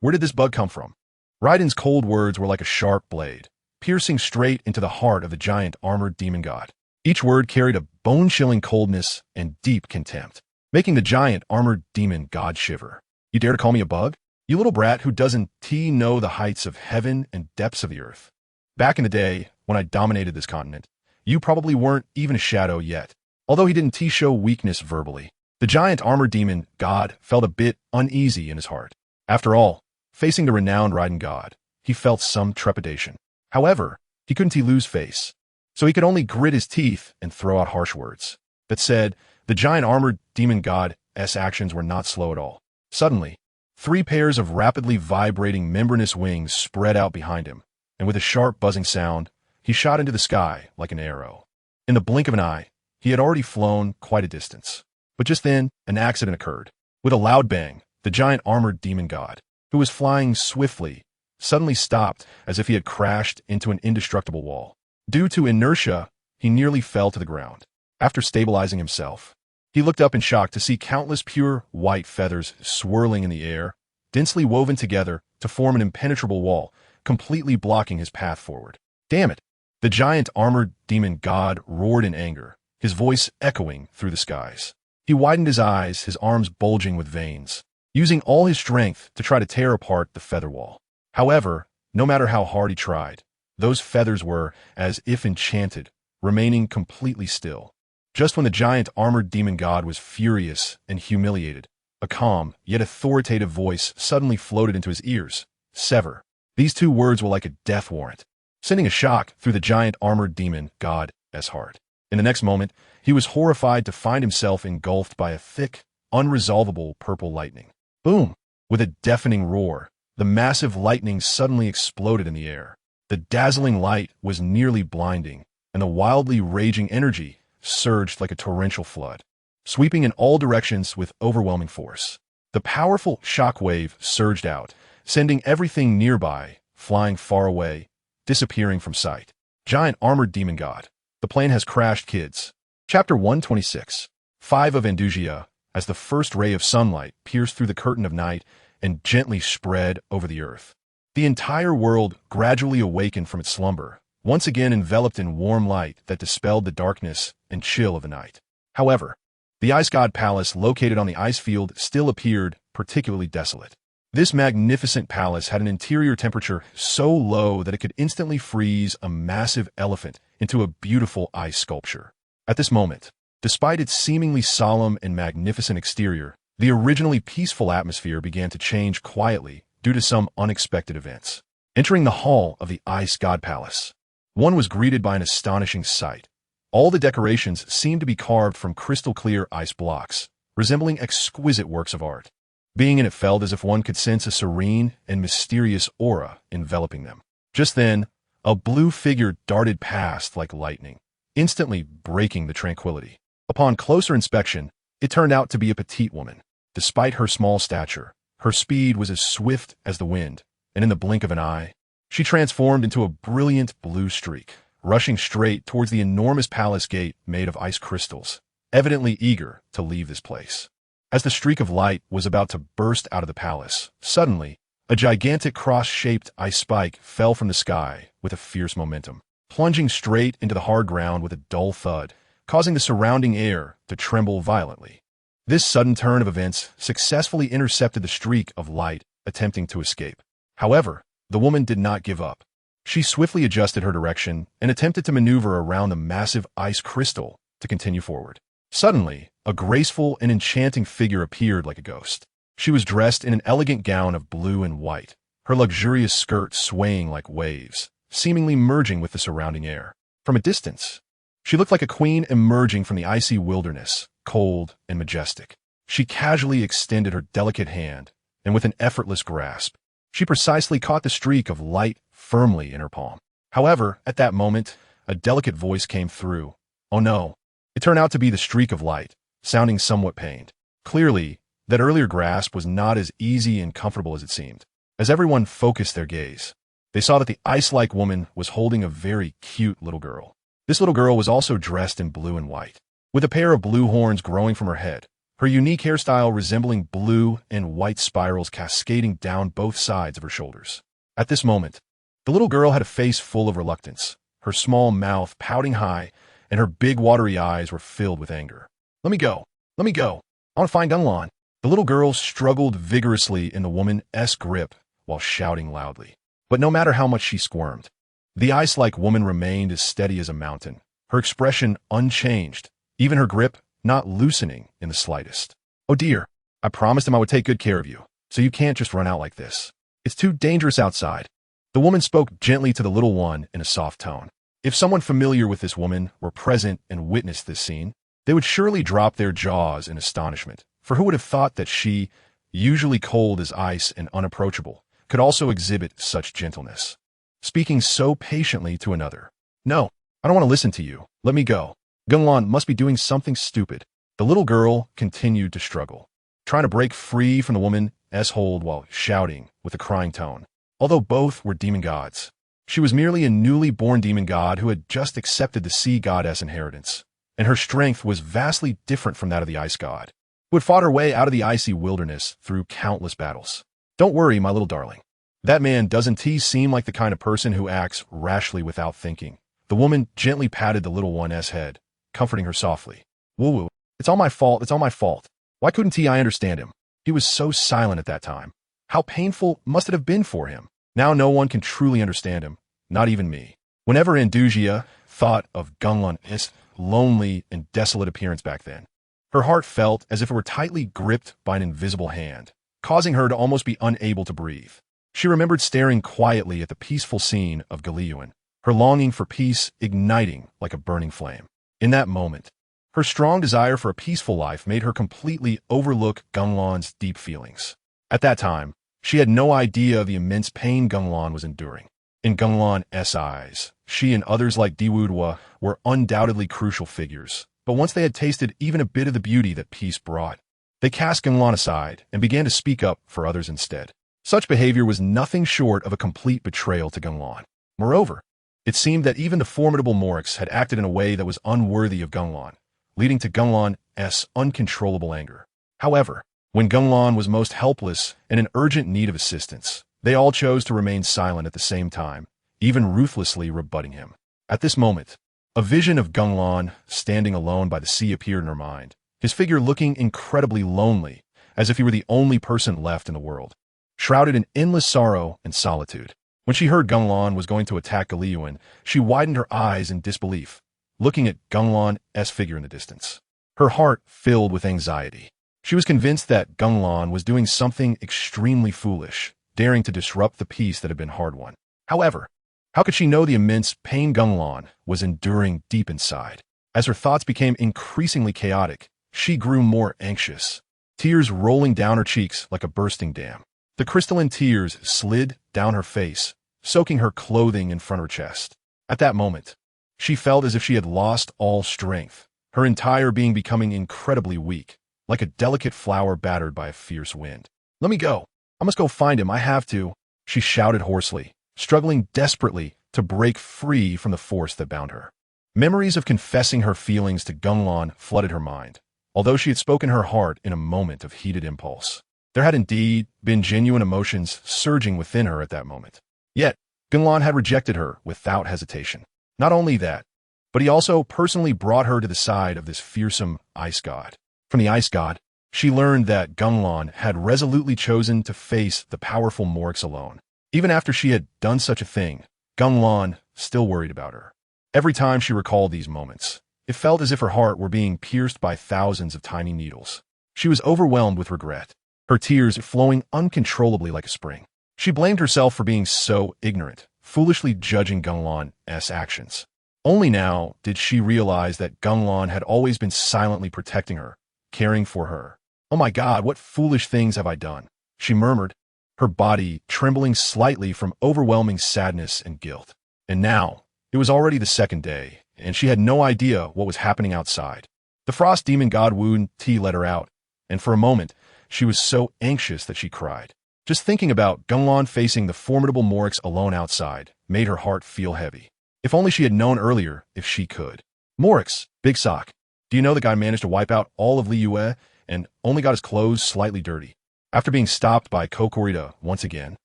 Where did this bug come from? Raiden's cold words were like a sharp blade, piercing straight into the heart of the giant armored demon god. Each word carried a bone-chilling coldness and deep contempt, making the giant armored demon god shiver. You dare to call me a bug? You little brat who doesn't know the heights of heaven and depths of the earth. Back in the day, when I dominated this continent, you probably weren't even a shadow yet. Although he didn't show weakness verbally, the giant armored demon god felt a bit uneasy in his heart. After all, facing the renowned Raiden god, he felt some trepidation. However, he couldn't lose face, so he could only grit his teeth and throw out harsh words. That said, the giant armored demon god's actions were not slow at all. Suddenly, 3 pairs of rapidly vibrating membranous wings spread out behind him, and with a sharp buzzing sound, he shot into the sky like an arrow. In the blink of an eye, he had already flown quite a distance. But just then, an accident occurred. With a loud bang, the giant armored demon god, who was flying swiftly, suddenly stopped as if he had crashed into an indestructible wall. Due to inertia, he nearly fell to the ground. After stabilizing himself, he looked up in shock to see countless pure white feathers swirling in the air, densely woven together to form an impenetrable wall, completely blocking his path forward. Damn it! The giant armored demon god roared in anger, his voice echoing through the skies. He widened his eyes, his arms bulging with veins, using all his strength to try to tear apart the feather wall. However, no matter how hard he tried, those feathers were, as if enchanted, remaining completely still. Just when the giant armored demon god was furious and humiliated, a calm, yet authoritative voice suddenly floated into his ears. Sever. These 2 words were like a death warrant, sending a shock through the giant armored demon god's heart. In the next moment, he was horrified to find himself engulfed by a thick, unresolvable purple lightning. Boom! With a deafening roar, the massive lightning suddenly exploded in the air. The dazzling light was nearly blinding, and the wildly raging energy surged like a torrential flood, sweeping in all directions with overwhelming force. The powerful shock wave surged out, sending everything nearby flying far away, disappearing from sight. Giant armored demon god. The plane has crashed, kids. Chapter 126. 5 of Andujia, as the first ray of sunlight pierced through the curtain of night and gently spread over the earth. The entire world gradually awakened from its slumber, once again enveloped in warm light that dispelled the darkness and chill of the night. However, the ice god palace located on the ice field still appeared particularly desolate. This magnificent palace had an interior temperature so low that it could instantly freeze a massive elephant into a beautiful ice sculpture. At this moment, despite its seemingly solemn and magnificent exterior, the originally peaceful atmosphere began to change quietly due to some unexpected events. Entering the hall of the ice god palace, one was greeted by an astonishing sight. All the decorations seemed to be carved from crystal-clear ice blocks, resembling exquisite works of art. Being in it felt as if one could sense a serene and mysterious aura enveloping them. Just then, a blue figure darted past like lightning, instantly breaking the tranquility. Upon closer inspection, it turned out to be a petite woman. Despite her small stature, her speed was as swift as the wind, and in the blink of an eye, she transformed into a brilliant blue streak, rushing straight towards the enormous palace gate made of ice crystals, evidently eager to leave this place. As the streak of light was about to burst out of the palace, suddenly, a gigantic cross-shaped ice spike fell from the sky with a fierce momentum, plunging straight into the hard ground with a dull thud, causing the surrounding air to tremble violently. This sudden turn of events successfully intercepted the streak of light attempting to escape. However, the woman did not give up. She swiftly adjusted her direction and attempted to maneuver around the massive ice crystal to continue forward. Suddenly, a graceful and enchanting figure appeared like a ghost. She was dressed in an elegant gown of blue and white, her luxurious skirt swaying like waves, seemingly merging with the surrounding air. From a distance, she looked like a queen emerging from the icy wilderness, cold and majestic. She casually extended her delicate hand, and with an effortless grasp, she precisely caught the streak of light firmly in her palm. However, at that moment, a delicate voice came through. Oh no. It turned out to be the streak of light, sounding somewhat pained. Clearly, that earlier grasp was not as easy and comfortable as it seemed. As everyone focused their gaze, they saw that the ice-like woman was holding a very cute little girl. This little girl was also dressed in blue and white, with a pair of blue horns growing from her head, her unique hairstyle resembling blue and white spirals cascading down both sides of her shoulders. At this moment, the little girl had a face full of reluctance, her small mouth pouting high, and her big watery eyes were filled with anger. Let me go. Let me go. I want to find Gung Lan. The little girl struggled vigorously in the woman's grip while shouting loudly. But no matter how much she squirmed, the ice-like woman remained as steady as a mountain, her expression unchanged, even her grip not loosening in the slightest. Oh dear, I promised him I would take good care of you, so you can't just run out like this. It's too dangerous outside. The woman spoke gently to the little one in a soft tone. If someone familiar with this woman were present and witnessed this scene, they would surely drop their jaws in astonishment, for who would have thought that she, usually cold as ice and unapproachable, could also exhibit such gentleness, speaking so patiently to another. No, I don't want to listen to you. Let me go. Gung Lan must be doing something stupid. The little girl continued to struggle, trying to break free from the woman's hold while shouting with a crying tone. Although both were demon gods, she was merely a newly born demon god who had just accepted the sea goddess inheritance, and her strength was vastly different from that of the ice god, who had fought her way out of the icy wilderness through countless battles. Don't worry, my little darling. That man doesn't seem like the kind of person who acts rashly without thinking. The woman gently patted the little one's head, comforting her softly. Woo-woo, it's all my fault, it's all my fault. Why couldn't I understand him? He was so silent at that time. How painful must it have been for him? Now no one can truly understand him, not even me. Whenever Andujia thought of Gung Lan's lonely and desolate appearance back then, her heart felt as if it were tightly gripped by an invisible hand, causing her to almost be unable to breathe. She remembered staring quietly at the peaceful scene of Liyue, her longing for peace igniting like a burning flame. In that moment, her strong desire for a peaceful life made her completely overlook Gung Lan's deep feelings. At that time, she had no idea of the immense pain Gung Lan was enduring. In Gung Lan's eyes, she and others like Diwuduo were undoubtedly crucial figures, but once they had tasted even a bit of the beauty that peace brought, they cast Gung Lan aside and began to speak up for others instead. Such behavior was nothing short of a complete betrayal to Gung Lan. Moreover, it seemed that even the formidable Morix had acted in a way that was unworthy of Gung Lan, leading to Gung Lan's uncontrollable anger. However, when Gung Lan was most helpless and in urgent need of assistance, they all chose to remain silent at the same time, even ruthlessly rebutting him. At this moment, a vision of Gung Lan standing alone by the sea appeared in her mind, his figure looking incredibly lonely, as if he were the only person left in the world, shrouded in endless sorrow and solitude. When she heard Gung Lan was going to attack Liyue, she widened her eyes in disbelief, looking at Gung Lan's figure in the distance. Her heart filled with anxiety. She was convinced that Gung Lan was doing something extremely foolish, daring to disrupt the peace that had been hard-won. However, how could she know the immense pain Gung Lan was enduring deep inside? As her thoughts became increasingly chaotic, she grew more anxious, tears rolling down her cheeks like a bursting dam. The crystalline tears slid down her face, soaking her clothing in front of her chest. At that moment, she felt as if she had lost all strength, her entire being becoming incredibly weak, like a delicate flower battered by a fierce wind. "Let me go. I must go find him. I have to," she shouted hoarsely, struggling desperately to break free from the force that bound her. Memories of confessing her feelings to Gung Lan flooded her mind, although she had spoken her heart in a moment of heated impulse. There had indeed been genuine emotions surging within her at that moment. Yet, Gung Lan had rejected her without hesitation. Not only that, but he also personally brought her to the side of this fearsome ice god. From the ice god, she learned that Gung Lan had resolutely chosen to face the powerful Morix alone. Even after she had done such a thing, Gung Lan still worried about her. Every time she recalled these moments, it felt as if her heart were being pierced by thousands of tiny needles. She was overwhelmed with regret, her tears flowing uncontrollably like a spring. She blamed herself for being so ignorant, foolishly judging Gung Lan's actions. Only now did she realize that Gung Lan had always been silently protecting her, caring for her. "Oh my God, what foolish things have I done?" she murmured, her body trembling slightly from overwhelming sadness and guilt. And now, it was already the second day, and she had no idea what was happening outside. The frost demon god Wu-Ti let her out, and for a moment, she was so anxious that she cried. Just thinking about Gung Lan facing the formidable Morix alone outside made her heart feel heavy. If only she had known earlier if she could. "Morix, big sock. Do you know the guy managed to wipe out all of Liyue and only got his clothes slightly dirty?" After being stopped by Kokorita once again,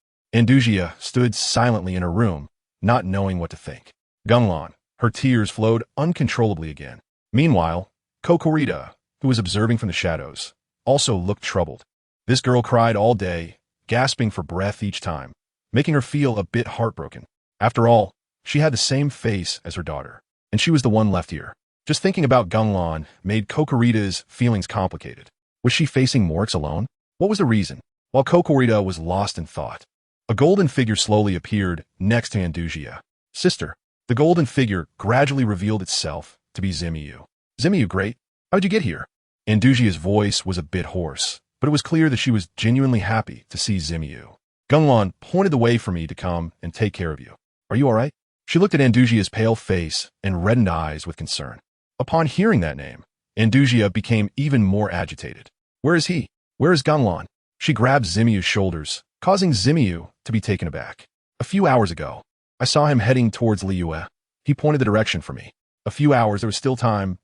Andujia stood silently in her room, not knowing what to think. Gung Lan, her tears flowed uncontrollably again. Meanwhile, Kokorita, who was observing from the shadows, also looked troubled. This girl cried all day, gasping for breath each time, making her feel a bit heartbroken. After all, she had the same face as her daughter, and she was the one left here. Just thinking about Gung Lan made Kokorita's feelings complicated. Was she facing Morix alone? What was the reason? While Kokorita was lost in thought, a golden figure slowly appeared next to Andujia. "Sister." The golden figure gradually revealed itself to be Zimiu. "Zimiu, great. How'd you get here?" Andujia's voice was a bit hoarse, but it was clear that she was genuinely happy to see Zimiu. "Gung Lan pointed the way for me to come and take care of you. Are you all right?" She looked at Andujia's pale face and reddened eyes with concern. Upon hearing that name, Andujia became even more agitated. "Where is he? Where is Gung Lan?" She grabbed Zimiu's shoulders, causing Zimiu to be taken aback. "A few hours ago, I saw him heading towards Liyue. He pointed the direction for me. A few hours, there was still time.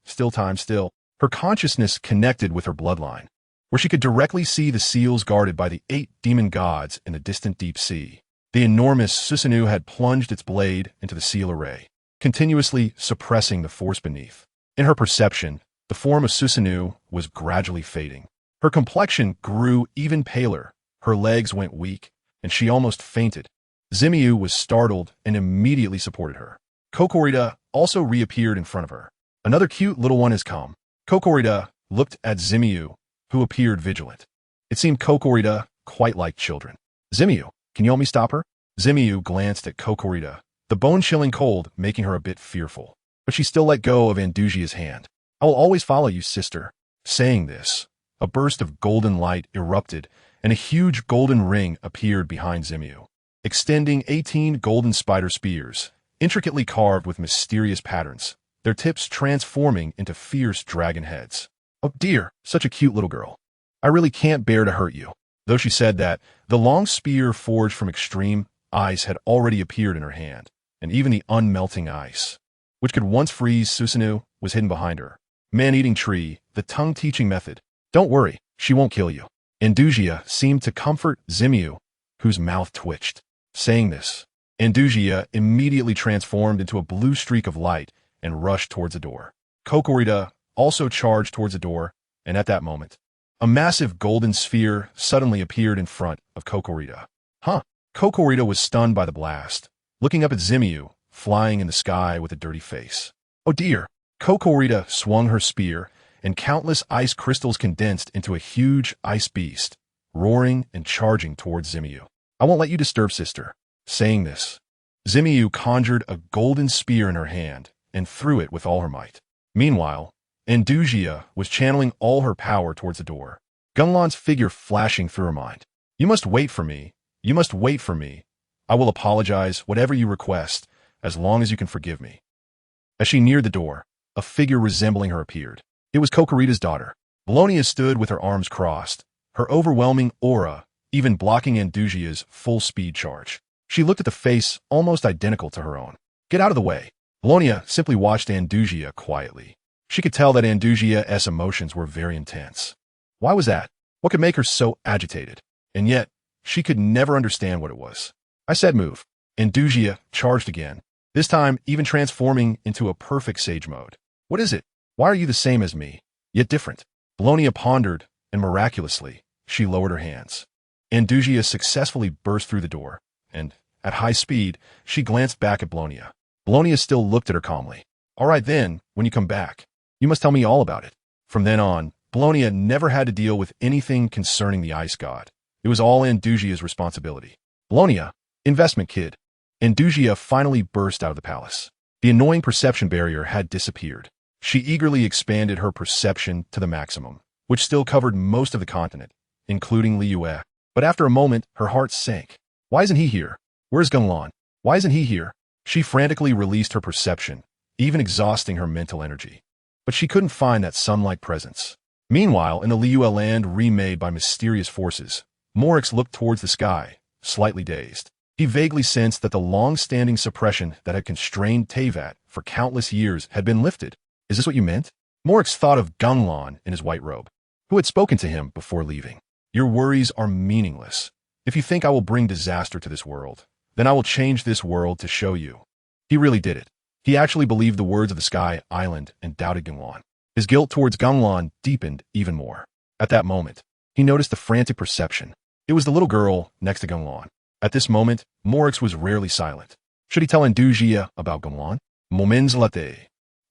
Her consciousness connected with her bloodline, where she could directly see the seals guarded by the 8 demon gods in the distant deep sea. The enormous Susanoo had plunged its blade into the seal array, continuously suppressing the force beneath. In her perception, the form of Susanoo was gradually fading. Her complexion grew even paler, her legs went weak, and she almost fainted. Zimiu was startled and immediately supported her. Kokorita also reappeared in front of her. "Another cute little one has come." Kokorita looked at Zimiu, who appeared vigilant. It seemed Kokorita quite liked children. "Zimiu, can you help me stop her?" Zimiu glanced at Kokorita, the bone-chilling cold making her a bit fearful. But she still let go of Andujia's hand. "I will always follow you, sister." Saying this, a burst of golden light erupted, and a huge golden ring appeared behind Zimiu, extending 18 golden spider spears, intricately carved with mysterious patterns, their tips transforming into fierce dragon heads. "Oh dear, such a cute little girl. I really can't bear to hurt you." Though she said that, the long spear forged from extreme ice had already appeared in her hand, and even the unmelting ice, which could once freeze Susanoo, was hidden behind her. Man-eating tree, the tongue-teaching method. "Don't worry, she won't kill you." Andujia seemed to comfort Zimiu, whose mouth twitched. Saying this, Andujia immediately transformed into a blue streak of light and rushed towards the door. Kokorita also charged towards the door, and at that moment, a massive golden sphere suddenly appeared in front of Kokorita. "Huh?" Kokorita was stunned by the blast, looking up at Zimiu, flying in the sky with a dirty face. "Oh dear." Kokorita swung her spear, and countless ice crystals condensed into a huge ice beast, roaring and charging towards Zimiu. "I won't let you disturb sister." Saying this, Zimiu conjured a golden spear in her hand and threw it with all her might. Meanwhile, Andujia was channeling all her power towards the door, Gung Lan's figure flashing through her mind. You must wait for me. You must wait for me. I will apologize, whatever you request, as long as you can forgive me. As she neared the door, a figure resembling her appeared. It was Kokorita's daughter. Bologna stood with her arms crossed, her overwhelming aura even blocking Andujia's full-speed charge. She looked at the face almost identical to her own. Get out of the way. Bologna simply watched Andujia quietly. She could tell that Andujia's emotions were very intense. Why was that? What could make her so agitated? And yet, she could never understand what it was. I said move. Andujia charged again, this time even transforming into a perfect sage mode. What is it? Why are you the same as me, yet different? Bologna pondered, and miraculously, she lowered her hands. Andujia successfully burst through the door, and, at high speed, she glanced back at Bologna. Bologna still looked at her calmly. All right then, when you come back, you must tell me all about it. From then on, Bologna never had to deal with anything concerning the ice god. It was all Andujia's responsibility. Bologna, investment kid. Andujia finally burst out of the palace. The annoying perception barrier had disappeared. She eagerly expanded her perception to the maximum, which still covered most of the continent, including Liyue. But after a moment, her heart sank. Why isn't he here? Where's Gung Lan? Why isn't he here? She frantically released her perception, even exhausting her mental energy. But she couldn't find that sun-like presence. Meanwhile, in the Liyue land remade by mysterious forces, Morix looked towards the sky, slightly dazed. He vaguely sensed that the long-standing suppression that had constrained Teyvat for countless years had been lifted. Is this what you meant? Morix thought of Gung Lan in his white robe, who had spoken to him before leaving. Your worries are meaningless. If you think I will bring disaster to this world, then I will change this world to show you. He really did it. He actually believed the words of the Sky Island and doubted Gung Lan. His guilt towards Gung Lan deepened even more. At that moment, he noticed the frantic perception. It was the little girl next to Gung Lan. At this moment, Morix was rarely silent. Should he tell Andujia about Gung Lan? Mondstadt.The.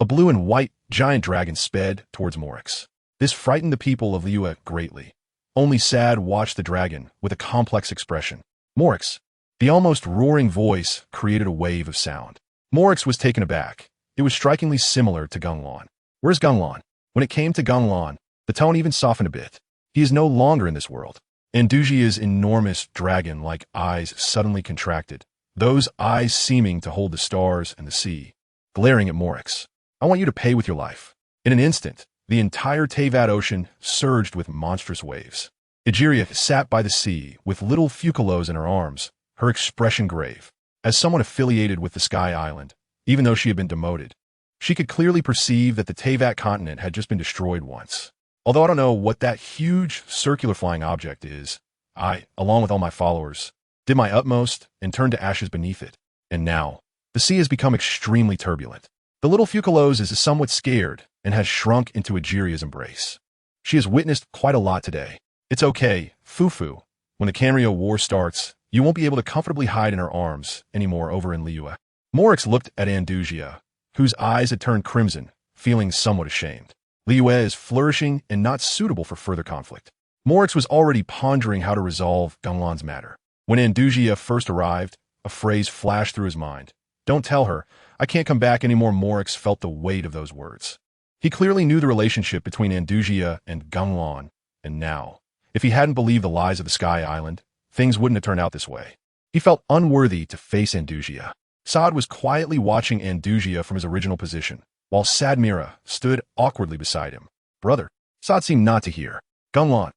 A blue and white giant dragon sped towards Morix. This frightened the people of Liyue greatly. Only Sad watched the dragon with a complex expression. Morix. The almost roaring voice created a wave of sound. Morix was taken aback. It was strikingly similar to Gung Lan. Where's Gung Lan? When it came to Gung Lan, the tone even softened a bit. He is no longer in this world. Andujia's enormous dragon-like eyes suddenly contracted, those eyes seeming to hold the stars and the sea, glaring at Morix. I want you to pay with your life. In an instant, the entire Teyvat ocean surged with monstrous waves. Egeria sat by the sea with little Fugalos in her arms, her expression grave. As someone affiliated with the Sky Island, even though she had been demoted, she could clearly perceive that the Teyvat continent had just been destroyed once. Although I don't know what that huge circular flying object is, I, along with all my followers, did my utmost and turned to ashes beneath it. And now, the sea has become extremely turbulent. The little Fugalos is somewhat scared and has shrunk into Egeria's embrace. She has witnessed quite a lot today. It's okay, Fufu. When the Canrio War starts, you won't be able to comfortably hide in her arms anymore over in Liyue. Morix looked at Andujia, whose eyes had turned crimson, feeling somewhat ashamed. Liyue is flourishing and not suitable for further conflict. Morix was already pondering how to resolve Gung Lan's matter. When Andujia first arrived, a phrase flashed through his mind. Don't tell her, I can't come back anymore. Morix felt the weight of those words. He clearly knew the relationship between Andujia and Gung Lan, and now, if he hadn't believed the lies of the Sky Island, things wouldn't have turned out this way. He felt unworthy to face Andujia. Saad was quietly watching Andujia from his original position, while Sadmira stood awkwardly beside him. Brother, Saad seemed not to hear. Gung Lan.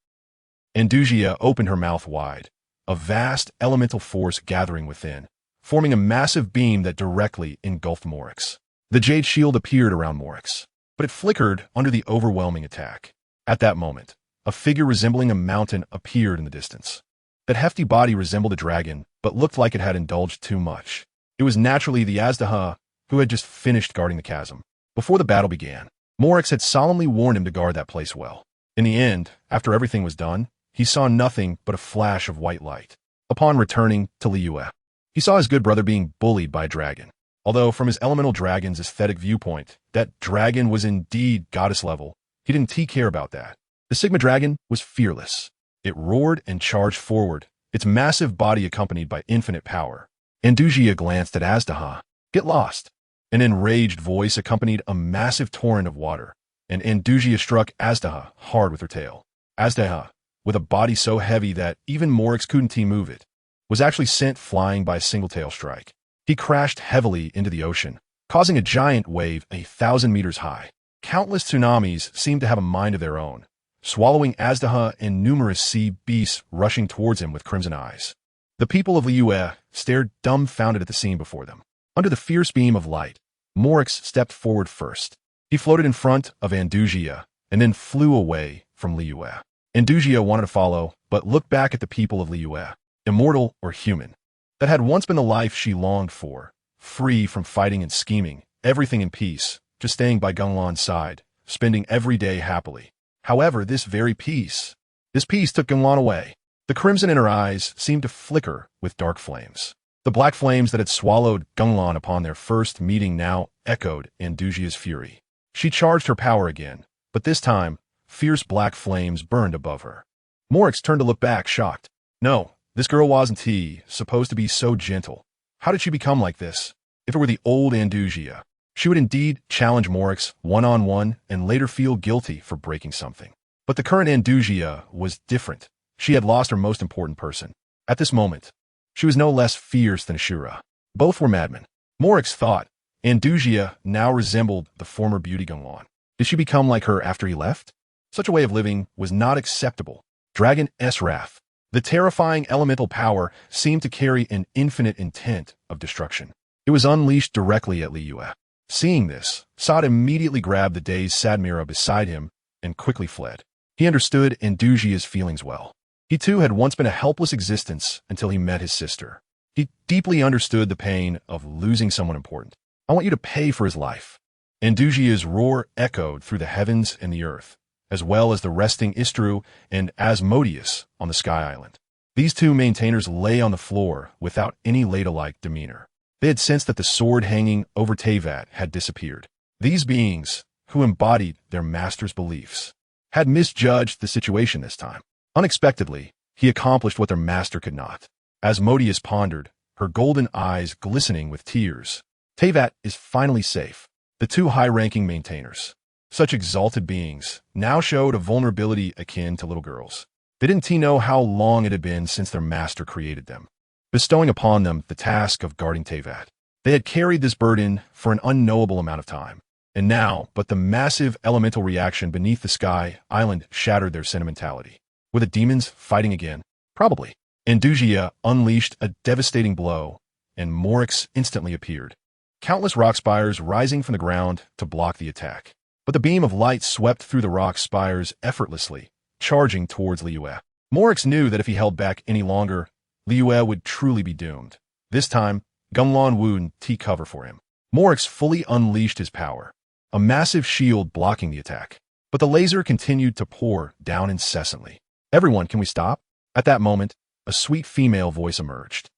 Andujia opened her mouth wide, a vast elemental force gathering within, forming a massive beam that directly engulfed Morix. The jade shield appeared around Morix, but it flickered under the overwhelming attack. At that moment, a figure resembling a mountain appeared in the distance. That hefty body resembled a dragon, but looked like it had indulged too much. It was naturally the Azdaha, who had just finished guarding the chasm. Before the battle began, Morix had solemnly warned him to guard that place well. In the end, after everything was done, he saw nothing but a flash of white light. Upon returning to Liyue, he saw his good brother being bullied by a dragon. Although from his elemental dragon's aesthetic viewpoint, that dragon was indeed goddess level, he didn't care about that. The Sigma dragon was fearless. It roared and charged forward, its massive body accompanied by infinite power. Andujia glanced at Azdaha. Get lost. An enraged voice accompanied a massive torrent of water, and Andujia struck Azdaha hard with her tail. Azdaha, with a body so heavy that even Morix couldn't move it, was actually sent flying by a single tail strike. He crashed heavily into the ocean, causing a giant wave 1,000 meters high. Countless tsunamis seemed to have a mind of their own, swallowing Azdaha and numerous sea beasts rushing towards him with crimson eyes. The people of Liyue stared dumbfounded at the scene before them. Under the fierce beam of light, Morix stepped forward first. He floated in front of Andujia and then flew away from Liyue. Andujia wanted to follow, but looked back at the people of Liyue, immortal or human. That had once been the life she longed for, free from fighting and scheming, everything in peace, just staying by Gung Lan's side, spending every day happily. However, this peace took Gung Lan away. The crimson in her eyes seemed to flicker with dark flames. The black flames that had swallowed Gung Lan upon their first meeting now echoed Andujia's fury. She charged her power again, but this time, fierce black flames burned above her. Morix turned to look back, shocked. No, this girl wasn't supposed to be so gentle. How did she become like this? If it were the old Andujia, she would indeed challenge Morix one-on-one and later feel guilty for breaking something. But the current Andujia was different. She had lost her most important person. At this moment, she was no less fierce than Ashura. Both were madmen. Morix thought Andujia now resembled the former beauty Gung Lan. Did she become like her after he left? Such a way of living was not acceptable. Dragon Wrath. The terrifying elemental power seemed to carry an infinite intent of destruction. It was unleashed directly at Liyue. Seeing this, Sod immediately grabbed the dazed Sadmira beside him and quickly fled. He understood Andujia's feelings well. He too had once been a helpless existence until he met his sister. He deeply understood the pain of losing someone important. I want you to pay for his life. Andujia's roar echoed through the heavens and the earth, as well as the resting Istru and Asmodeus on the Sky Island. These two maintainers lay on the floor without any Leda-like demeanor. They had sensed that the sword hanging over Teyvat had disappeared. These beings, who embodied their master's beliefs, had misjudged the situation this time. Unexpectedly, he accomplished what their master could not. Asmodeus pondered, her golden eyes glistening with tears. Teyvat is finally safe. The two high-ranking maintainers, such exalted beings, now showed a vulnerability akin to little girls. They didn't know how long it had been since their master created them, bestowing upon them the task of guarding Teyvat. They had carried this burden for an unknowable amount of time, and now, but the massive elemental reaction beneath the Sky Island shattered their sentimentality. Were the demons fighting again? Probably. Andujia unleashed a devastating blow, and Morix instantly appeared. Countless rock spires rising from the ground to block the attack. But the beam of light swept through the rock spires effortlessly, charging towards Liyue. Morix knew that if he held back any longer, Liyue would truly be doomed. This time, Gung Lan wouldn't take cover for him. Morix fully unleashed his power, a massive shield blocking the attack. But the laser continued to pour down incessantly. Everyone, can we stop? At that moment, a sweet female voice emerged.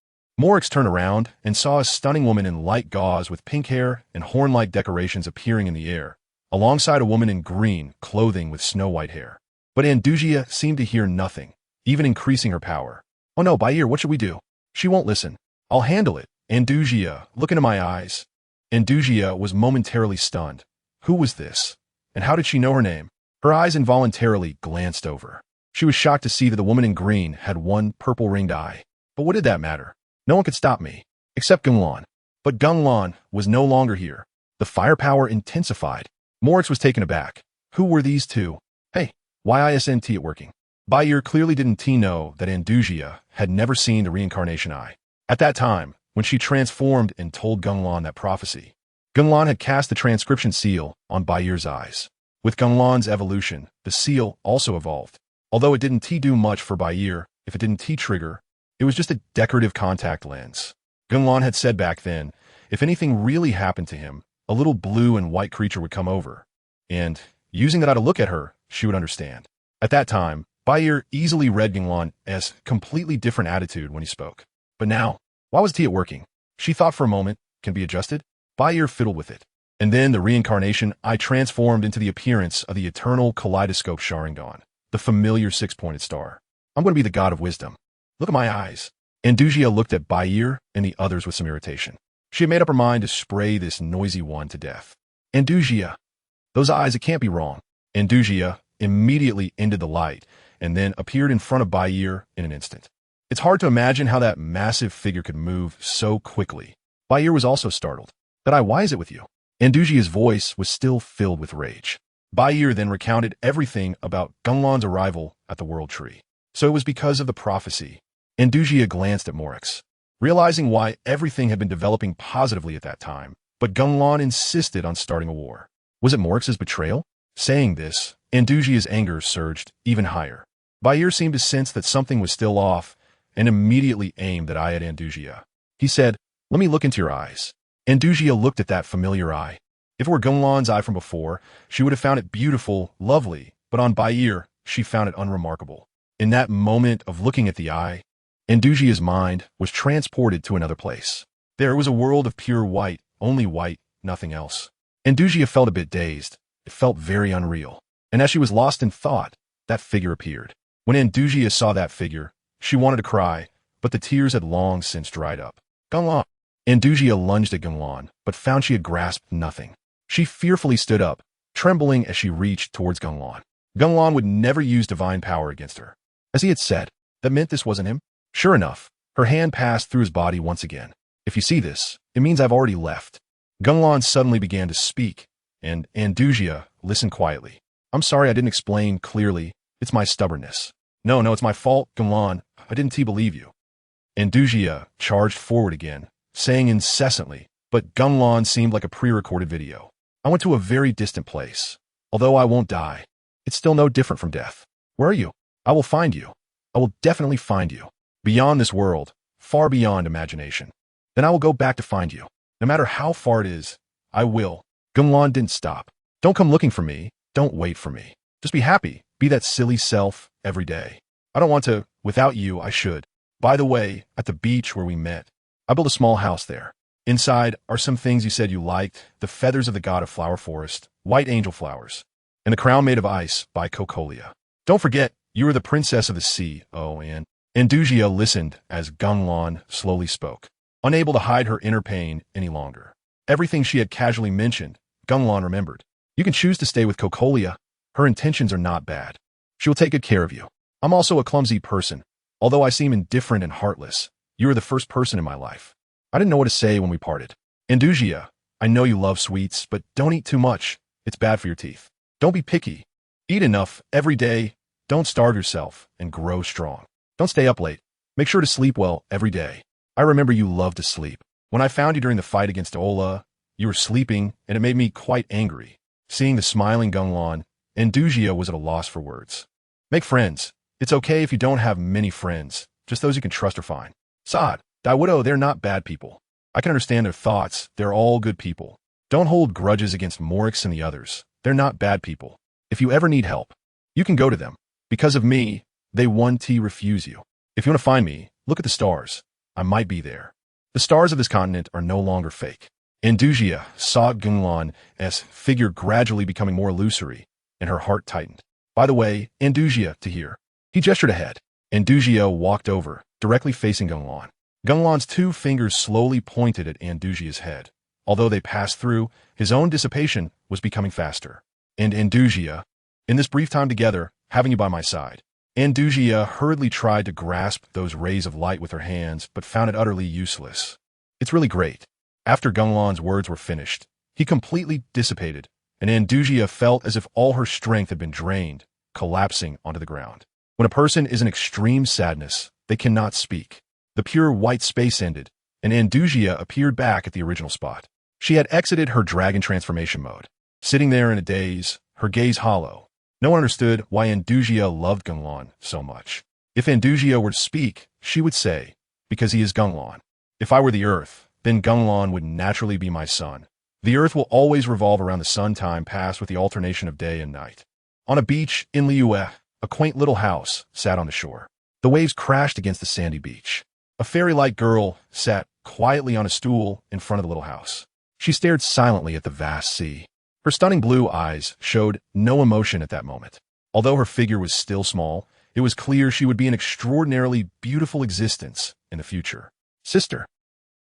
Morix turned around and saw a stunning woman in light gauze with pink hair and horn-like decorations appearing in the air, alongside a woman in green clothing with snow-white hair. But Andujia seemed to hear nothing, even increasing her power. Oh no, Bair, what should we do? She won't listen. I'll handle it. Andujia, look into my eyes. Andujia was momentarily stunned. Who was this? And how did she know her name? Her eyes involuntarily glanced over. She was shocked to see that the woman in green had one purple-ringed eye. But what did that matter? No one could stop me, except Gung Lan. But Gung Lan was no longer here. The firepower intensified. Morix was taken aback. Who were these two? Hey, why isn't it working? Bair clearly didn't know that Andujia had never seen the reincarnation eye. At that time, when she transformed and told Gung Lan that prophecy, Gung Lan had cast the transcription seal on Bair's eyes. With Gung Lan's evolution, the seal also evolved. Although it didn't do much for Bair, if it didn't trigger, it was just a decorative contact lens. Gung Lan had said back then, if anything really happened to him, a little blue and white creature would come over, and, using that eye to look at her, she would understand. At that time, Bair easily read Gung Lan's completely different attitude when he spoke. But now, why was it working? She thought for a moment, can be adjusted? Bair fiddled with it. And then the reincarnation eye transformed into the appearance of the eternal kaleidoscope Sharingan, the familiar six-pointed star. I'm going to be the god of wisdom. Look at my eyes. Andujia looked at Bair and the others with some irritation. She had made up her mind to spray this noisy one to death. Andujia, Those eyes, it can't be wrong. Andujia immediately ended the light and then appeared in front of Bayer in an instant. It's hard to imagine how that massive figure could move so quickly. Bayer was also startled. "That why is it with you?" Andujia's voice was still filled with rage. Bayer then recounted everything about Gung Lan's arrival at the World Tree. So it was because of the prophecy. Andujia glanced at Morix, realizing why everything had been developing positively at that time, but Gung Lan insisted on starting a war. Was it Morix's betrayal? Saying this, Andujia's anger surged even higher. Bayer seemed to sense that something was still off and immediately aimed at Andujia. He said, "Let me look into your eyes." Andujia looked at that familiar eye. If it were Gung Lan's eye from before, she would have found it beautiful, lovely, but on Bayer, she found it unremarkable. In that moment of looking at the eye, Andujia's mind was transported to another place. There was a world of pure white, only white, nothing else. Andujia felt a bit dazed. It felt very unreal. And as she was lost in thought, that figure appeared. When Andujia saw that figure, she wanted to cry, but the tears had long since dried up. "Gung Lan." Andujia lunged at Gung Lan, but found she had grasped nothing. She fearfully stood up, trembling as she reached towards Gung Lan. Gung Lan would never use divine power against her. As he had said, that meant this wasn't him. Sure enough, her hand passed through his body once again. "If you see this, it means I've already left." Gung Lan suddenly began to speak, and Andujia listened quietly. "I'm sorry I didn't explain clearly. It's my stubbornness." No, it's my fault, Gung Lan. I didn't believe you." Andujia charged forward again, saying incessantly, but Gung Lan seemed like a pre-recorded video. "I went to a very distant place. Although I won't die, it's still no different from death. Where are you? I will find you. I will definitely find you. Beyond this world, far beyond imagination. Then I will go back to find you. No matter how far it is, I will." Gung Lan didn't stop. "Don't come looking for me. Don't wait for me. Just be happy. Be that silly self every day. I don't want to. Without you, I should. By the way, at the beach where we met, I built a small house there. Inside are some things you said you liked: the feathers of the god of flower forest, white angel flowers, and the crown made of ice by Cocolia. Don't forget, you are the princess of the sea." Oh, and Andujia listened as Gung Lan slowly spoke, unable to hide her inner pain any longer. Everything she had casually mentioned, Gung Lan remembered. "You can choose to stay with Cocolia. Her intentions are not bad. She will take good care of you. I'm also a clumsy person. Although I seem indifferent and heartless, you are the first person in my life." I didn't know what to say when we parted. "Andujia, I know you love sweets, but don't eat too much. It's bad for your teeth. Don't be picky. Eat enough every day. Don't starve yourself, and grow strong. Don't stay up late. Make sure to sleep well every day. I remember you loved to sleep. When I found you during the fight against Ola, you were sleeping, and it made me quite angry." Seeing the smiling Gung Lan, Andujia was at a loss for words. "Make friends. It's okay if you don't have many friends. Just those you can trust are fine. Diwuduo, they're not bad people. I can understand their thoughts. They're all good people. Don't hold grudges against Morix and the others. They're not bad people. If you ever need help, you can go to them. Because of me, they won't refuse you. If you want to find me, look at the stars. I might be there. The stars of this continent are no longer fake." Andujia saw Gung Lan's figure gradually becoming more illusory, and her heart tightened. "By the way, Andujia, to hear." He gestured ahead. Andujia walked over, directly facing Gung Lan. Gung Lan's two fingers slowly pointed at Andujia's head. Although they passed through, his own dissipation was becoming faster. And Andujia, in this brief time together, having you by my side. Andujia hurriedly tried to grasp those rays of light with her hands, but found it utterly useless. "It's really great." After Gung Lan's words were finished, he completely dissipated, and Andujia felt as if all her strength had been drained, collapsing onto the ground. When a person is in extreme sadness, they cannot speak. The pure white space ended, and Andujia appeared back at the original spot. She had exited her dragon transformation mode. Sitting there in a daze, her gaze hollow. No one understood why Andujia loved Gung Lan so much. If Andujia were to speak, she would say, "Because he is Gung Lan. If I were the earth, then Gung Lan would naturally be my son. The earth will always revolve around the sun time passed with the alternation of day and night." On a beach in Liyue, a quaint little house sat on the shore. The waves crashed against the sandy beach. A fairy-like girl sat quietly on a stool in front of the little house. She stared silently at the vast sea. Her stunning blue eyes showed no emotion at that moment. Although her figure was still small, it was clear she would be an extraordinarily beautiful existence in the future. "Sister."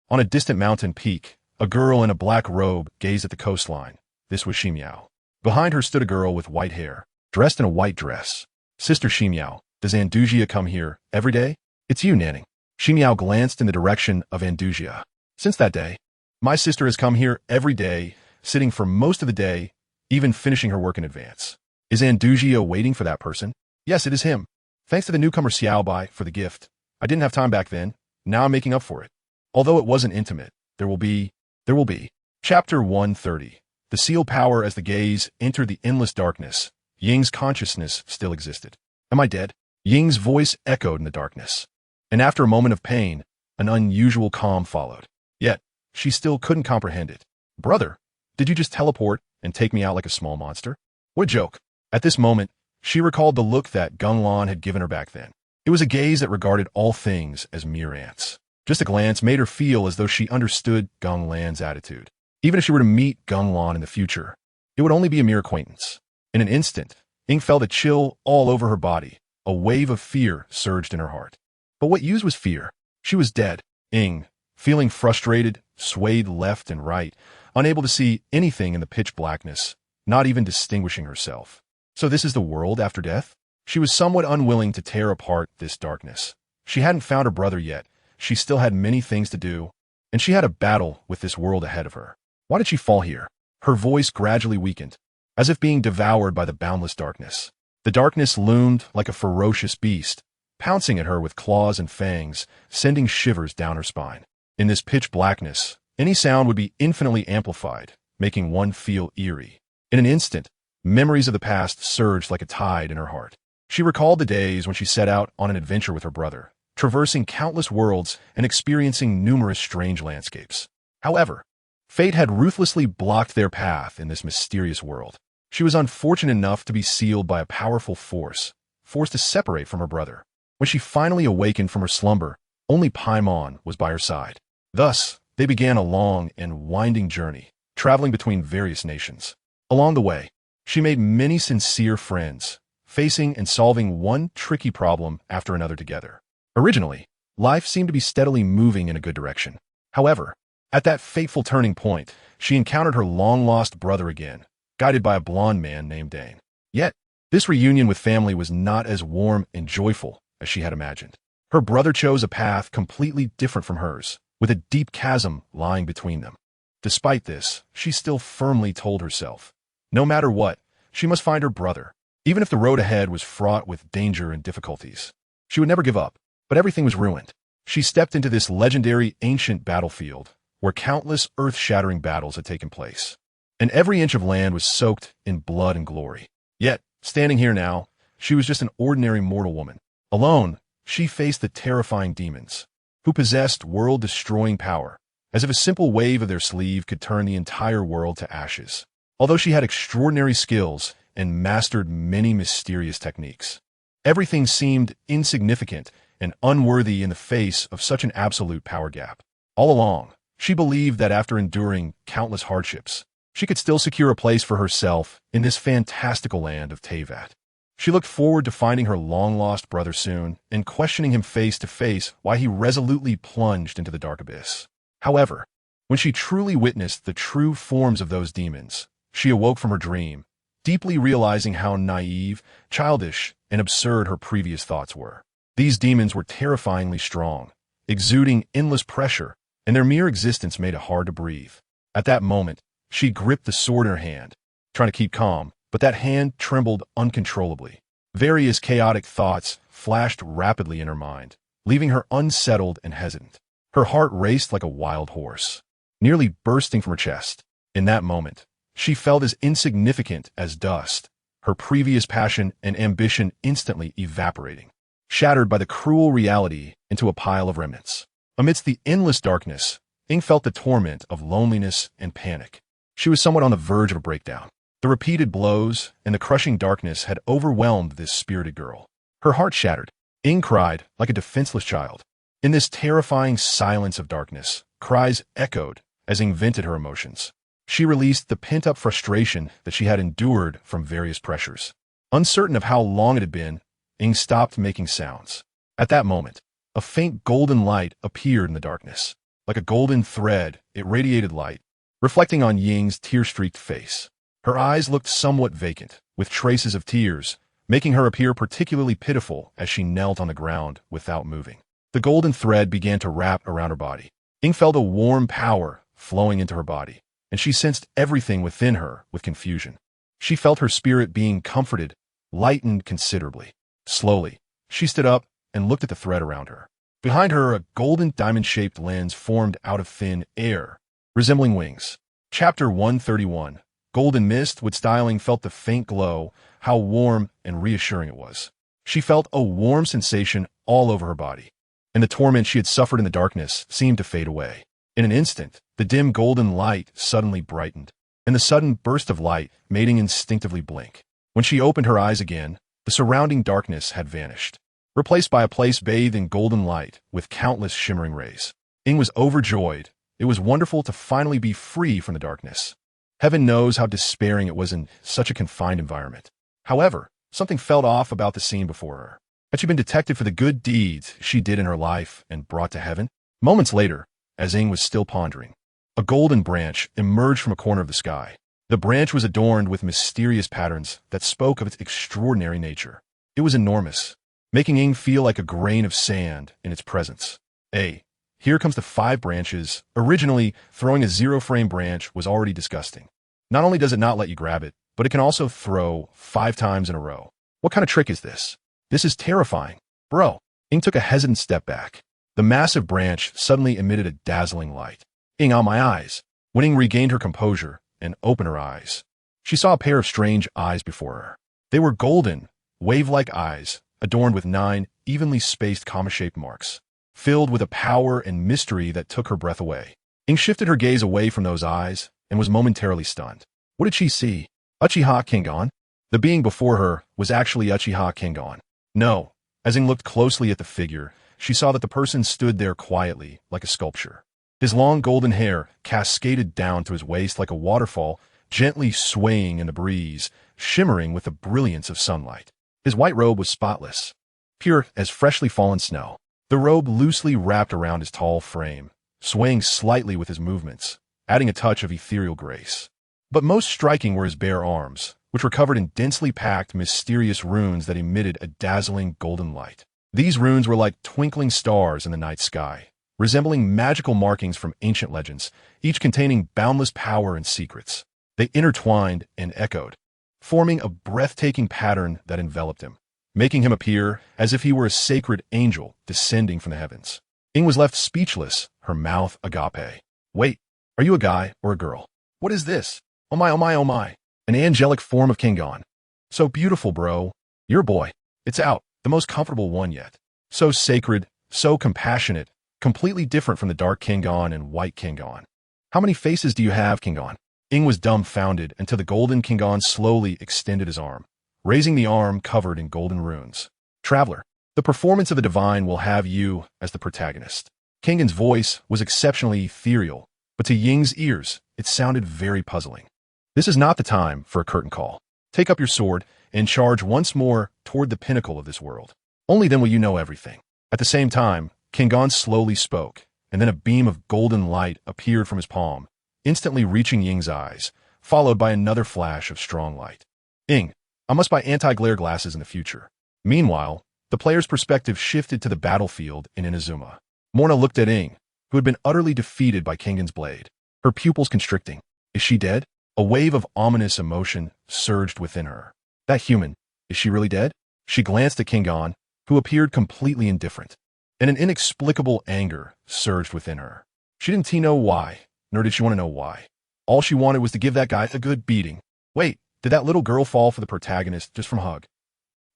On a distant mountain peak, a girl in a black robe gazed at the coastline. This was Ximiao. Behind her stood a girl with white hair, dressed in a white dress. Sister Shimiao, does Andujia come here every day? It's you, Nanning. Shimiao glanced in the direction of Andujia. Since that day, my sister has come here every day, sitting for most of the day, even finishing her work in advance. Is Andujia waiting for that person? Yes, it is him. Thanks to the newcomer Xiaobai for the gift. I didn't have time back then. Now I'm making up for it. Although it wasn't intimate, there will be. Chapter 130. The sealed power. As the gaze entered the endless darkness, Ying's consciousness still existed. Am I dead? Ying's voice echoed in the darkness. And after a moment of pain, an unusual calm followed. Yet, she still couldn't comprehend it. Brother, did you just teleport and take me out like a small monster? What a joke. At this moment, she recalled the look that Gung Lan had given her back then. It was a gaze that regarded all things as mere ants. Just a glance made her feel as though she understood Gung Lan's attitude. Even if she were to meet Gung Lan in the future, it would only be a mere acquaintance. In an instant, Ying felt a chill all over her body. A wave of fear surged in her heart. But what use was fear? She was dead. Ying, feeling frustrated, swayed left and right, unable to see anything in the pitch blackness, not even distinguishing herself. So this is the world after death? She was somewhat unwilling to tear apart this darkness. She hadn't found her brother yet. She still had many things to do, and she had a battle with this world ahead of her. Why did she fall here? Her voice gradually weakened, as if being devoured by the boundless darkness. The darkness loomed like a ferocious beast, pouncing at her with claws and fangs, sending shivers down her spine. In this pitch blackness, any sound would be infinitely amplified, making one feel eerie. In an instant, memories of the past surged like a tide in her heart. She recalled the days when she set out on an adventure with her brother, traversing countless worlds and experiencing numerous strange landscapes. However, fate had ruthlessly blocked their path in this mysterious world. She was unfortunate enough to be sealed by a powerful force, forced to separate from her brother. When she finally awakened from her slumber, only Paimon was by her side. Thus, they began a long and winding journey, traveling between various nations. Along the way, she made many sincere friends, facing and solving one tricky problem after another together. Originally, life seemed to be steadily moving in a good direction. However, at that fateful turning point, she encountered her long-lost brother again, guided by a blonde man named Dane. Yet, this reunion with family was not as warm and joyful as she had imagined. Her brother chose a path completely different from hers, with a deep chasm lying between them. Despite this, she still firmly told herself, no matter what, she must find her brother. Even if the road ahead was fraught with danger and difficulties, she would never give up. But everything was ruined. She stepped into this legendary ancient battlefield, where countless earth-shattering battles had taken place, and every inch of land was soaked in blood and glory. Yet, standing here now, she was just an ordinary mortal woman. Alone, she faced the terrifying demons, who possessed world-destroying power, as if a simple wave of their sleeve could turn the entire world to ashes. Although she had extraordinary skills and mastered many mysterious techniques, everything seemed insignificant and unworthy in the face of such an absolute power gap. All along, she believed that after enduring countless hardships, she could still secure a place for herself in this fantastical land of Teyvat. She looked forward to finding her long-lost brother soon and questioning him face to face why he resolutely plunged into the dark abyss. However, when she truly witnessed the true forms of those demons, she awoke from her dream, deeply realizing how naive, childish, and absurd her previous thoughts were. These demons were terrifyingly strong, exuding endless pressure, and their mere existence made it hard to breathe. At that moment, she gripped the sword in her hand, trying to keep calm, but that hand trembled uncontrollably. Various chaotic thoughts flashed rapidly in her mind, leaving her unsettled and hesitant. Her heart raced like a wild horse, nearly bursting from her chest. In that moment, she felt as insignificant as dust, her previous passion and ambition instantly evaporating, shattered by the cruel reality into a pile of remnants. Amidst the endless darkness, Ying felt the torment of loneliness and panic. She was somewhat on the verge of a breakdown. The repeated blows and the crushing darkness had overwhelmed this spirited girl. Her heart shattered. Ying cried like a defenseless child. In this terrifying silence of darkness, cries echoed as Ying vented her emotions. She released the pent-up frustration that she had endured from various pressures. Uncertain of how long it had been, Ying stopped making sounds. At that moment, a faint golden light appeared in the darkness. Like a golden thread, it radiated light, reflecting on Ying's tear-streaked face. Her eyes looked somewhat vacant, with traces of tears, making her appear particularly pitiful as she knelt on the ground without moving. The golden thread began to wrap around her body. Ying felt a warm power flowing into her body, and she sensed everything within her with confusion. She felt her spirit being comforted, lightened considerably. Slowly, she stood up and looked at the thread around her. Behind her, a golden diamond-shaped lens formed out of thin air, resembling wings. Chapter 131. Golden mist, with styling, felt the faint glow, how warm and reassuring it was. She felt a warm sensation all over her body, and the torment she had suffered in the darkness seemed to fade away. In an instant, the dim golden light suddenly brightened, and the sudden burst of light made Ying instinctively blink. When she opened her eyes again, the surrounding darkness had vanished, replaced by a place bathed in golden light with countless shimmering rays. Ying was overjoyed. It was wonderful to finally be free from the darkness. Heaven knows how despairing it was in such a confined environment. However, something felt off about the scene before her. Had she been detected for the good deeds she did in her life and brought to heaven? Moments later, as Ying was still pondering, a golden branch emerged from a corner of the sky. The branch was adorned with mysterious patterns that spoke of its extraordinary nature. It was enormous, making Ying feel like a grain of sand in its presence. Here comes the 5 branches. Originally, throwing a zero-frame branch was already disgusting. Not only does it not let you grab it, but it can also throw 5 times in a row. What kind of trick is this? This is terrifying. Bro. Ying took a hesitant step back. The massive branch suddenly emitted a dazzling light. Ying, on my eyes. When Ying regained her composure and opened her eyes, she saw a pair of strange eyes before her. They were golden, wave-like eyes, adorned with 9 evenly spaced comma-shaped marks, filled with a power and mystery that took her breath away. Ying shifted her gaze away from those eyes and was momentarily stunned. What did she see? Uchiha Kengan? The being before her was actually Uchiha Kengan. No. As Ying looked closely at the figure, she saw that the person stood there quietly, like a sculpture. His long golden hair cascaded down to his waist like a waterfall, gently swaying in the breeze, shimmering with the brilliance of sunlight. His white robe was spotless, pure as freshly fallen snow. The robe loosely wrapped around his tall frame, swaying slightly with his movements, adding a touch of ethereal grace. But most striking were his bare arms, which were covered in densely packed, mysterious runes that emitted a dazzling golden light. These runes were like twinkling stars in the night sky, resembling magical markings from ancient legends, each containing boundless power and secrets. They intertwined and echoed, forming a breathtaking pattern that enveloped him, making him appear as if he were a sacred angel descending from the heavens. Ying was left speechless, her mouth agape. Wait, are you a guy or a girl? What is this? Oh my, oh my, oh my. An angelic form of Kengan. So beautiful, bro. Your boy. It's out, the most comfortable one yet. So sacred, so compassionate, completely different from the dark Kengan and white Kengan. How many faces do you have, Kengan? Ying was dumbfounded until the golden Kengan slowly extended his arm, raising the arm covered in golden runes. Traveler, the performance of the divine will have you as the protagonist. Kengan's voice was exceptionally ethereal, but to Ying's ears, it sounded very puzzling. This is not the time for a curtain call. Take up your sword and charge once more toward the pinnacle of this world. Only then will you know everything. At the same time, Kengan slowly spoke, and then a beam of golden light appeared from his palm, instantly reaching Ying's eyes, followed by another flash of strong light. Ying, I must buy anti-glare glasses in the future. Meanwhile, the player's perspective shifted to the battlefield in Inazuma. Morna looked at Ying, who had been utterly defeated by Kengan's blade, her pupils constricting. Is she dead? A wave of ominous emotion surged within her. That human, is she really dead? She glanced at Kengan, who appeared completely indifferent, and an inexplicable anger surged within her. She didn't know why, nor did she want to know why. All she wanted was to give that guy a good beating. Wait, did that little girl fall for the protagonist just from hug?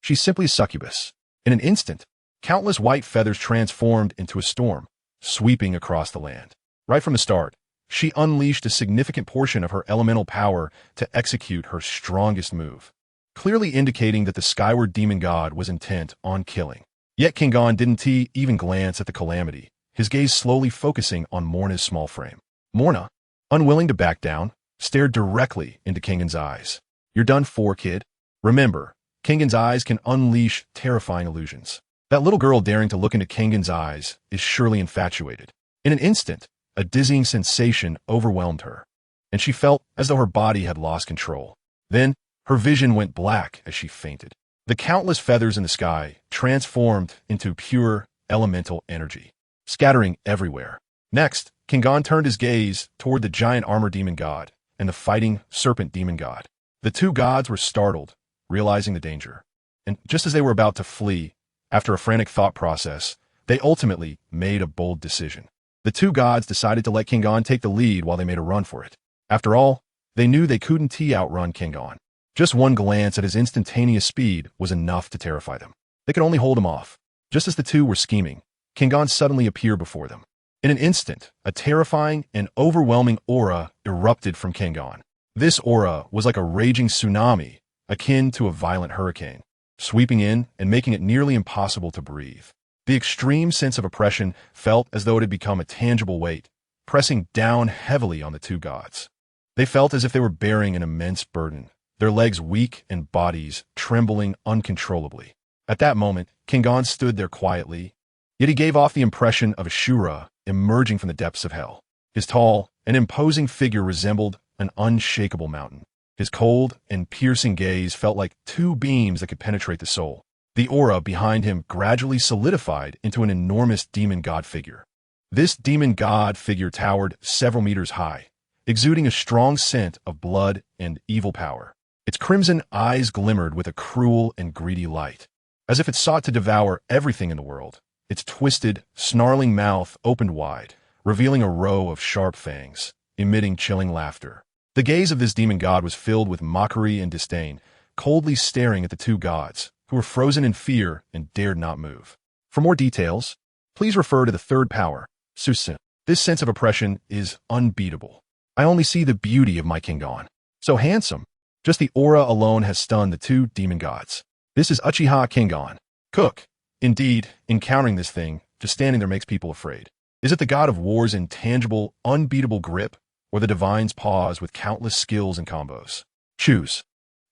She's simply a succubus. In an instant, countless white feathers transformed into a storm, sweeping across the land. Right from the start, she unleashed a significant portion of her elemental power to execute her strongest move, clearly indicating that the skyward demon god was intent on killing. Yet Kengan didn't even glance at the calamity, his gaze slowly focusing on Morna's small frame. Morna, unwilling to back down, stared directly into Kengan's eyes. You're done for, kid. Remember, Kengan's eyes can unleash terrifying illusions. That little girl daring to look into Kengan's eyes is surely infatuated. In an instant, a dizzying sensation overwhelmed her, and she felt as though her body had lost control. Then, her vision went black as she fainted. The countless feathers in the sky transformed into pure elemental energy, scattering everywhere. Next, Kingan turned his gaze toward the giant armor demon god and the fighting serpent demon god. The two gods were startled, realizing the danger. And just as they were about to flee, after a frantic thought process, they ultimately made a bold decision. The two gods decided to let Kingan take the lead while they made a run for it. After all, they knew they couldn't outrun Kingan. Just one glance at his instantaneous speed was enough to terrify them. They could only hold him off. Just as the two were scheming, Kingan suddenly appeared before them. In an instant, a terrifying and overwhelming aura erupted from Kingan. This aura was like a raging tsunami, akin to a violent hurricane, sweeping in and making it nearly impossible to breathe. The extreme sense of oppression felt as though it had become a tangible weight, pressing down heavily on the two gods. They felt as if they were bearing an immense burden, their legs weak and bodies trembling uncontrollably. At that moment, Kingan stood there quietly, yet he gave off the impression of a Shura emerging from the depths of hell. His tall and imposing figure resembled an unshakable mountain. His cold and piercing gaze felt like two beams that could penetrate the soul. The aura behind him gradually solidified into an enormous demon god figure. This demon god figure towered several meters high, exuding a strong scent of blood and evil power. Its crimson eyes glimmered with a cruel and greedy light, as if it sought to devour everything in the world. Its twisted, snarling mouth opened wide, revealing a row of sharp fangs, emitting chilling laughter. The gaze of this demon god was filled with mockery and disdain, coldly staring at the two gods, who were frozen in fear and dared not move. For more details, please refer to the third power, Susanoo. This sense of oppression is unbeatable. I only see the beauty of my Kingan. So handsome. Just the aura alone has stunned the two demon gods. This is Uchiha Kingan. Cook. Indeed, encountering this thing, just standing there makes people afraid. Is it the god of war's intangible, unbeatable grip, or the divine's paws with countless skills and combos? Choose.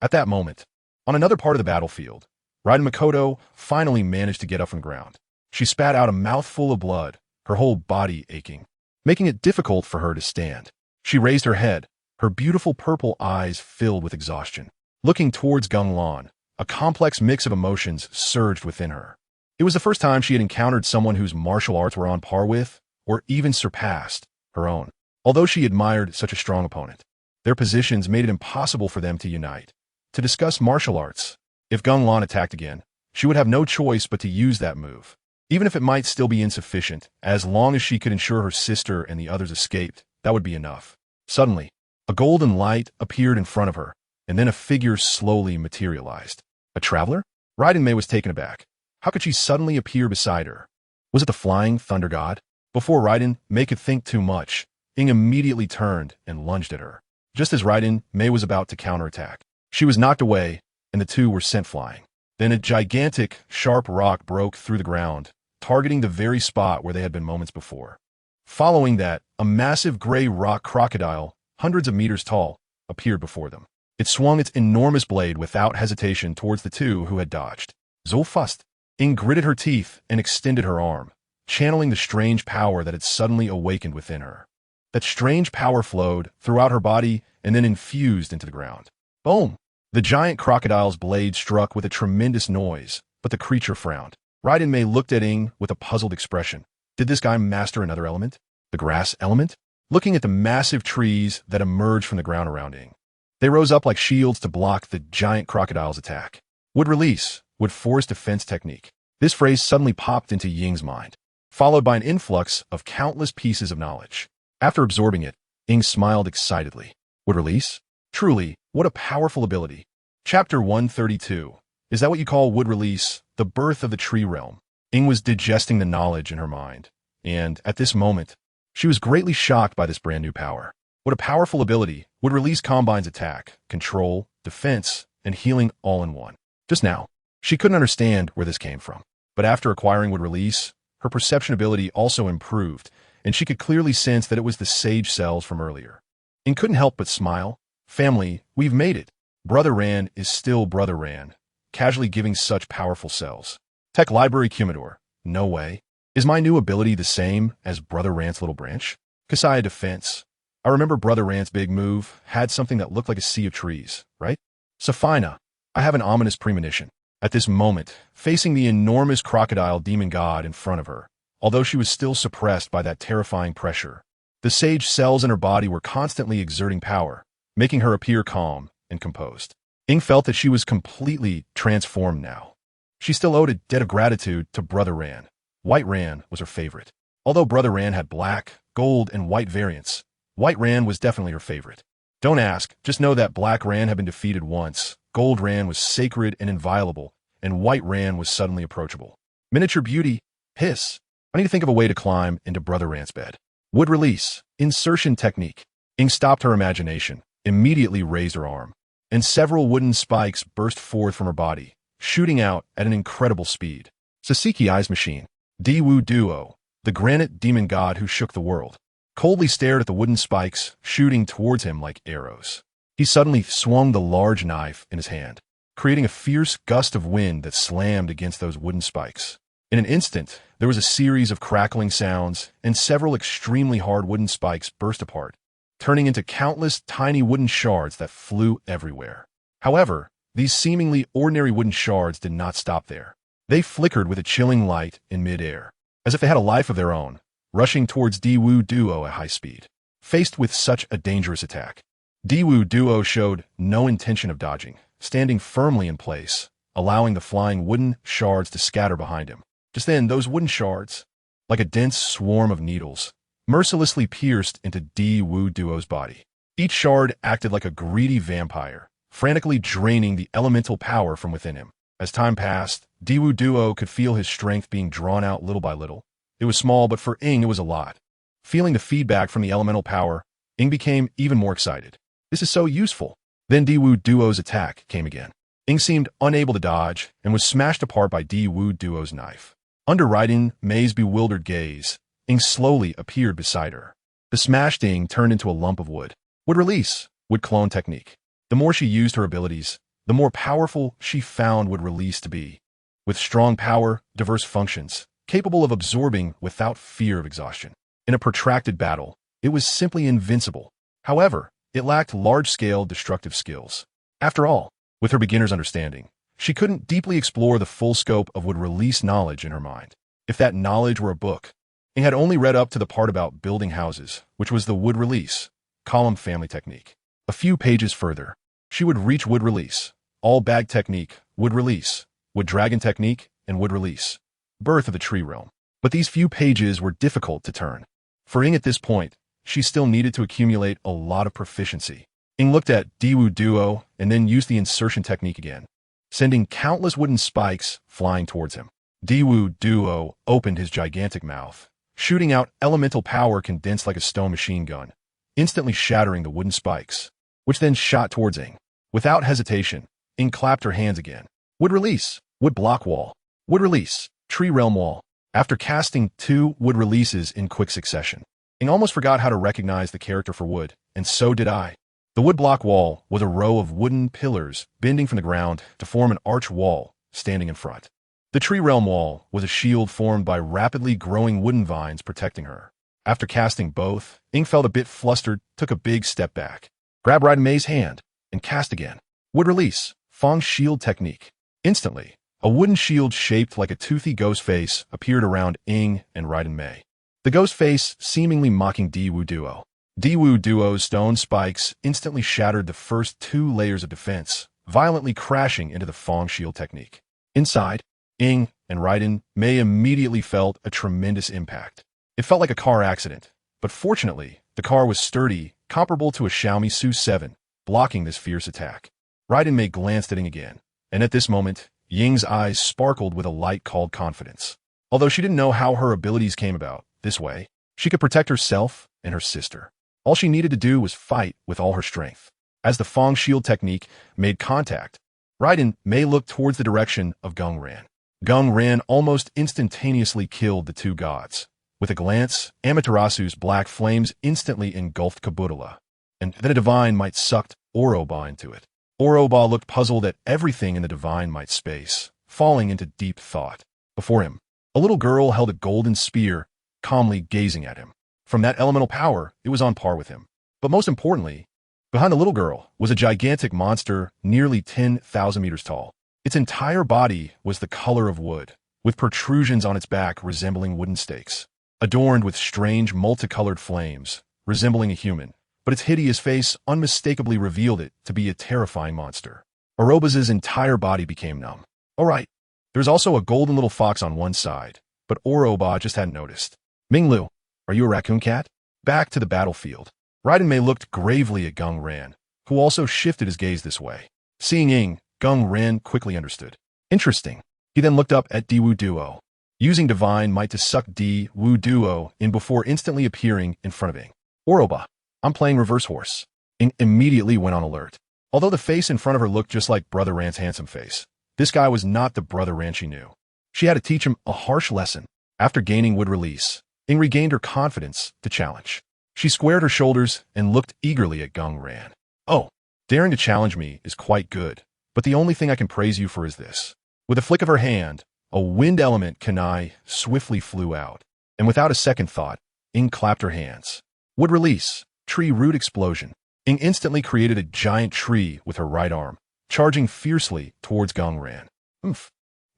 At that moment, on another part of the battlefield, Raiden Makoto finally managed to get up from the ground. She spat out a mouthful of blood, her whole body aching, making it difficult for her to stand. She raised her head, her beautiful purple eyes filled with exhaustion. Looking towards Gung Lan, a complex mix of emotions surged within her. It was the first time she had encountered someone whose martial arts were on par with, or even surpassed, her own. Although she admired such a strong opponent, their positions made it impossible for them to unite, to discuss martial arts. If Gung Lan attacked again, she would have no choice but to use that move. Even if it might still be insufficient, as long as she could ensure her sister and the others escaped, that would be enough. Suddenly, a golden light appeared in front of her, and then a figure slowly materialized. A traveler? Raiden Mei was taken aback. How could she suddenly appear beside her? Was it the flying thunder god? Before Raiden Mei could think too much, Ing immediately turned and lunged at her. Just as Raiden Mei was about to counterattack, she was knocked away, and the two were sent flying. Then a gigantic, sharp rock broke through the ground, targeting the very spot where they had been moments before. Following that, a massive gray rock crocodile, hundreds of meters tall, appeared before them. It swung its enormous blade without hesitation towards the two who had dodged. Zulfust. Ing gritted her teeth and extended her arm, channeling the strange power that had suddenly awakened within her. That strange power flowed throughout her body and then infused into the ground. Boom! The giant crocodile's blade struck with a tremendous noise, but the creature frowned. Raiden Mei looked at Ing with a puzzled expression. Did this guy master another element? The grass element? Looking at the massive trees that emerged from the ground around Ing, they rose up like shields to block the giant crocodile's attack. Would release, would force defense technique. This phrase suddenly popped into Ying's mind, followed by an influx of countless pieces of knowledge. After absorbing it, Ing smiled excitedly. Would release? Truly, what a powerful ability. Chapter 132. Is that what you call would release, the birth of the tree realm? Ing was digesting the knowledge in her mind, and at this moment, she was greatly shocked by this brand new power. What a powerful ability would release combines attack, control, defense, and healing all in one. Just now, she couldn't understand where this came from, but after acquiring would release, her perception ability also improved, and she could clearly sense that it was the sage cells from earlier. Ing couldn't help but smile. Family, we've made it. Brother Ran is still Brother Ran, casually giving such powerful cells. Tech Library Cumidor. No way. Is my new ability the same as Brother Ran's little branch? Kasaya Defense. I remember Brother Ran's big move had something that looked like a sea of trees, right? Safina, I have an ominous premonition. At this moment, facing the enormous crocodile demon god in front of her, although she was still suppressed by that terrifying pressure, the sage cells in her body were constantly exerting power, making her appear calm and composed. Ing felt that she was completely transformed now. She still owed a debt of gratitude to Brother Ran. White Ran was her favorite. Although Brother Ran had black, gold, and white variants, White Ran was definitely her favorite. Don't ask, just know that Black Ran had been defeated once, Gold Ran was sacred and inviolable, and White Ran was suddenly approachable. Miniature beauty, hiss. I need to think of a way to climb into Brother Ran's bed. Wood release, insertion technique. Ing stopped her imagination, immediately raised her arm, and several wooden spikes burst forth from her body, shooting out at an incredible speed. Sasiki Eye's machine. Diwuduo, the granite demon god who shook the world, coldly stared at the wooden spikes shooting towards him like arrows. He suddenly swung the large knife in his hand, creating a fierce gust of wind that slammed against those wooden spikes. In an instant, there was a series of crackling sounds, and several extremely hard wooden spikes burst apart, turning into countless tiny wooden shards that flew everywhere. However, these seemingly ordinary wooden shards did not stop there. They flickered with a chilling light in mid-air, as if they had a life of their own, rushing towards Diwuduo at high speed. Faced with such a dangerous attack, Diwuduo showed no intention of dodging, standing firmly in place, allowing the flying wooden shards to scatter behind him. Just then, those wooden shards, like a dense swarm of needles, mercilessly pierced into Diwuduo's body. Each shard acted like a greedy vampire, frantically draining the elemental power from within him. As time passed, Diwuduo could feel his strength being drawn out little by little. It was small, but for Ing it was a lot. Feeling the feedback from the elemental power, Ing became even more excited. This is so useful. Then Diwuduo's attack came again. Ing seemed unable to dodge and was smashed apart by Diwuduo's knife. Under Raiden Mei's bewildered gaze, Ing slowly appeared beside her. The smashed Ing turned into a lump of wood. Wood release, wood clone technique. The more she used her abilities, the more powerful she found wood release to be. With strong power, diverse functions, capable of absorbing without fear of exhaustion. In a protracted battle, it was simply invincible. However, it lacked large-scale destructive skills. After all, with her beginner's understanding, she couldn't deeply explore the full scope of wood release knowledge in her mind. If that knowledge were a book, Ing had only read up to the part about building houses, which was the wood release, column family technique. A few pages further, she would reach wood release, all bag technique, wood release, wood dragon technique, and wood release, birth of the tree realm. But these few pages were difficult to turn. For Ing at this point, she still needed to accumulate a lot of proficiency. Ing looked at Diwuduo and then used the insertion technique again, sending countless wooden spikes flying towards him. Diwuduo opened his gigantic mouth, shooting out elemental power condensed like a stone machine gun, instantly shattering the wooden spikes, which then shot towards Ing. Without hesitation, Ing clapped her hands again. Wood release, wood block wall, wood release, tree realm wall. After casting 2 wood releases in quick succession, Ing almost forgot how to recognize the character for wood, and so did I. The wood block wall was a row of wooden pillars bending from the ground to form an arch wall standing in front. The tree realm wall was a shield formed by rapidly growing wooden vines protecting her. After casting both, Ing felt a bit flustered, took a big step back, grabbed Raiden Mei's hand, and cast again. Wood release, Fang shield technique. Instantly, a wooden shield shaped like a toothy ghost face appeared around Ing and Raiden Mei. The ghost face seemingly mocking Diwuduo. Diwuduo's stone spikes instantly shattered the first 2 layers of defense, violently crashing into the Fang shield technique. Inside, Ing and Raiden Mei immediately felt a tremendous impact. It felt like a car accident, but fortunately, the car was sturdy, comparable to a Xiaomi Su7, blocking this fierce attack. Raiden Mei glanced at Ing again, and at this moment, Ying's eyes sparkled with a light called confidence. Although she didn't know how her abilities came about this way, she could protect herself and her sister. All she needed to do was fight with all her strength. As the Fang shield technique made contact, Raiden Mei looked towards the direction of Gung Lan. Gung Lan almost instantaneously killed the 2 gods. With a glance, Amaterasu's black flames instantly engulfed Kabudala, and then a divine might sucked Oroba into it. Oroba looked puzzled at everything in the divine might space, falling into deep thought. Before him, a little girl held a golden spear, calmly gazing at him. From that elemental power, it was on par with him. But most importantly, Behind the little girl was a gigantic monster nearly 10,000 meters tall. Its entire body was the color of wood, with protrusions on its back resembling wooden stakes, adorned with strange multicolored flames, resembling a human, but its hideous face unmistakably revealed it to be a terrifying monster. Oroba's entire body became numb. All right, there's also a golden little fox on one side, but Oroba just hadn't noticed. Minglu, are you a raccoon cat? Back to the battlefield. Raiden Mei looked gravely at Gung Lan, who also shifted his gaze this way. Seeing Ing, Gung Lan quickly understood. Interesting. He then looked up at Diwuduo, using divine might to suck Diwuduo in before instantly appearing in front of Ing. Oroba, I'm playing reverse horse. Ing immediately went on alert. Although the face in front of her looked just like Brother Ran's handsome face, this guy was not the Brother Ran she knew. She had to teach him a harsh lesson. After gaining wood release, Ing regained her confidence to challenge. She squared her shoulders and looked eagerly at Gung Lan. Oh, daring to challenge me is quite good, but the only thing I can praise you for is this. With a flick of her hand, a wind element kunai swiftly flew out, and without a second thought, Ing clapped her hands. Wood release, tree root explosion. Ing instantly created a giant tree with her right arm, charging fiercely towards Gung Lan. Oomph.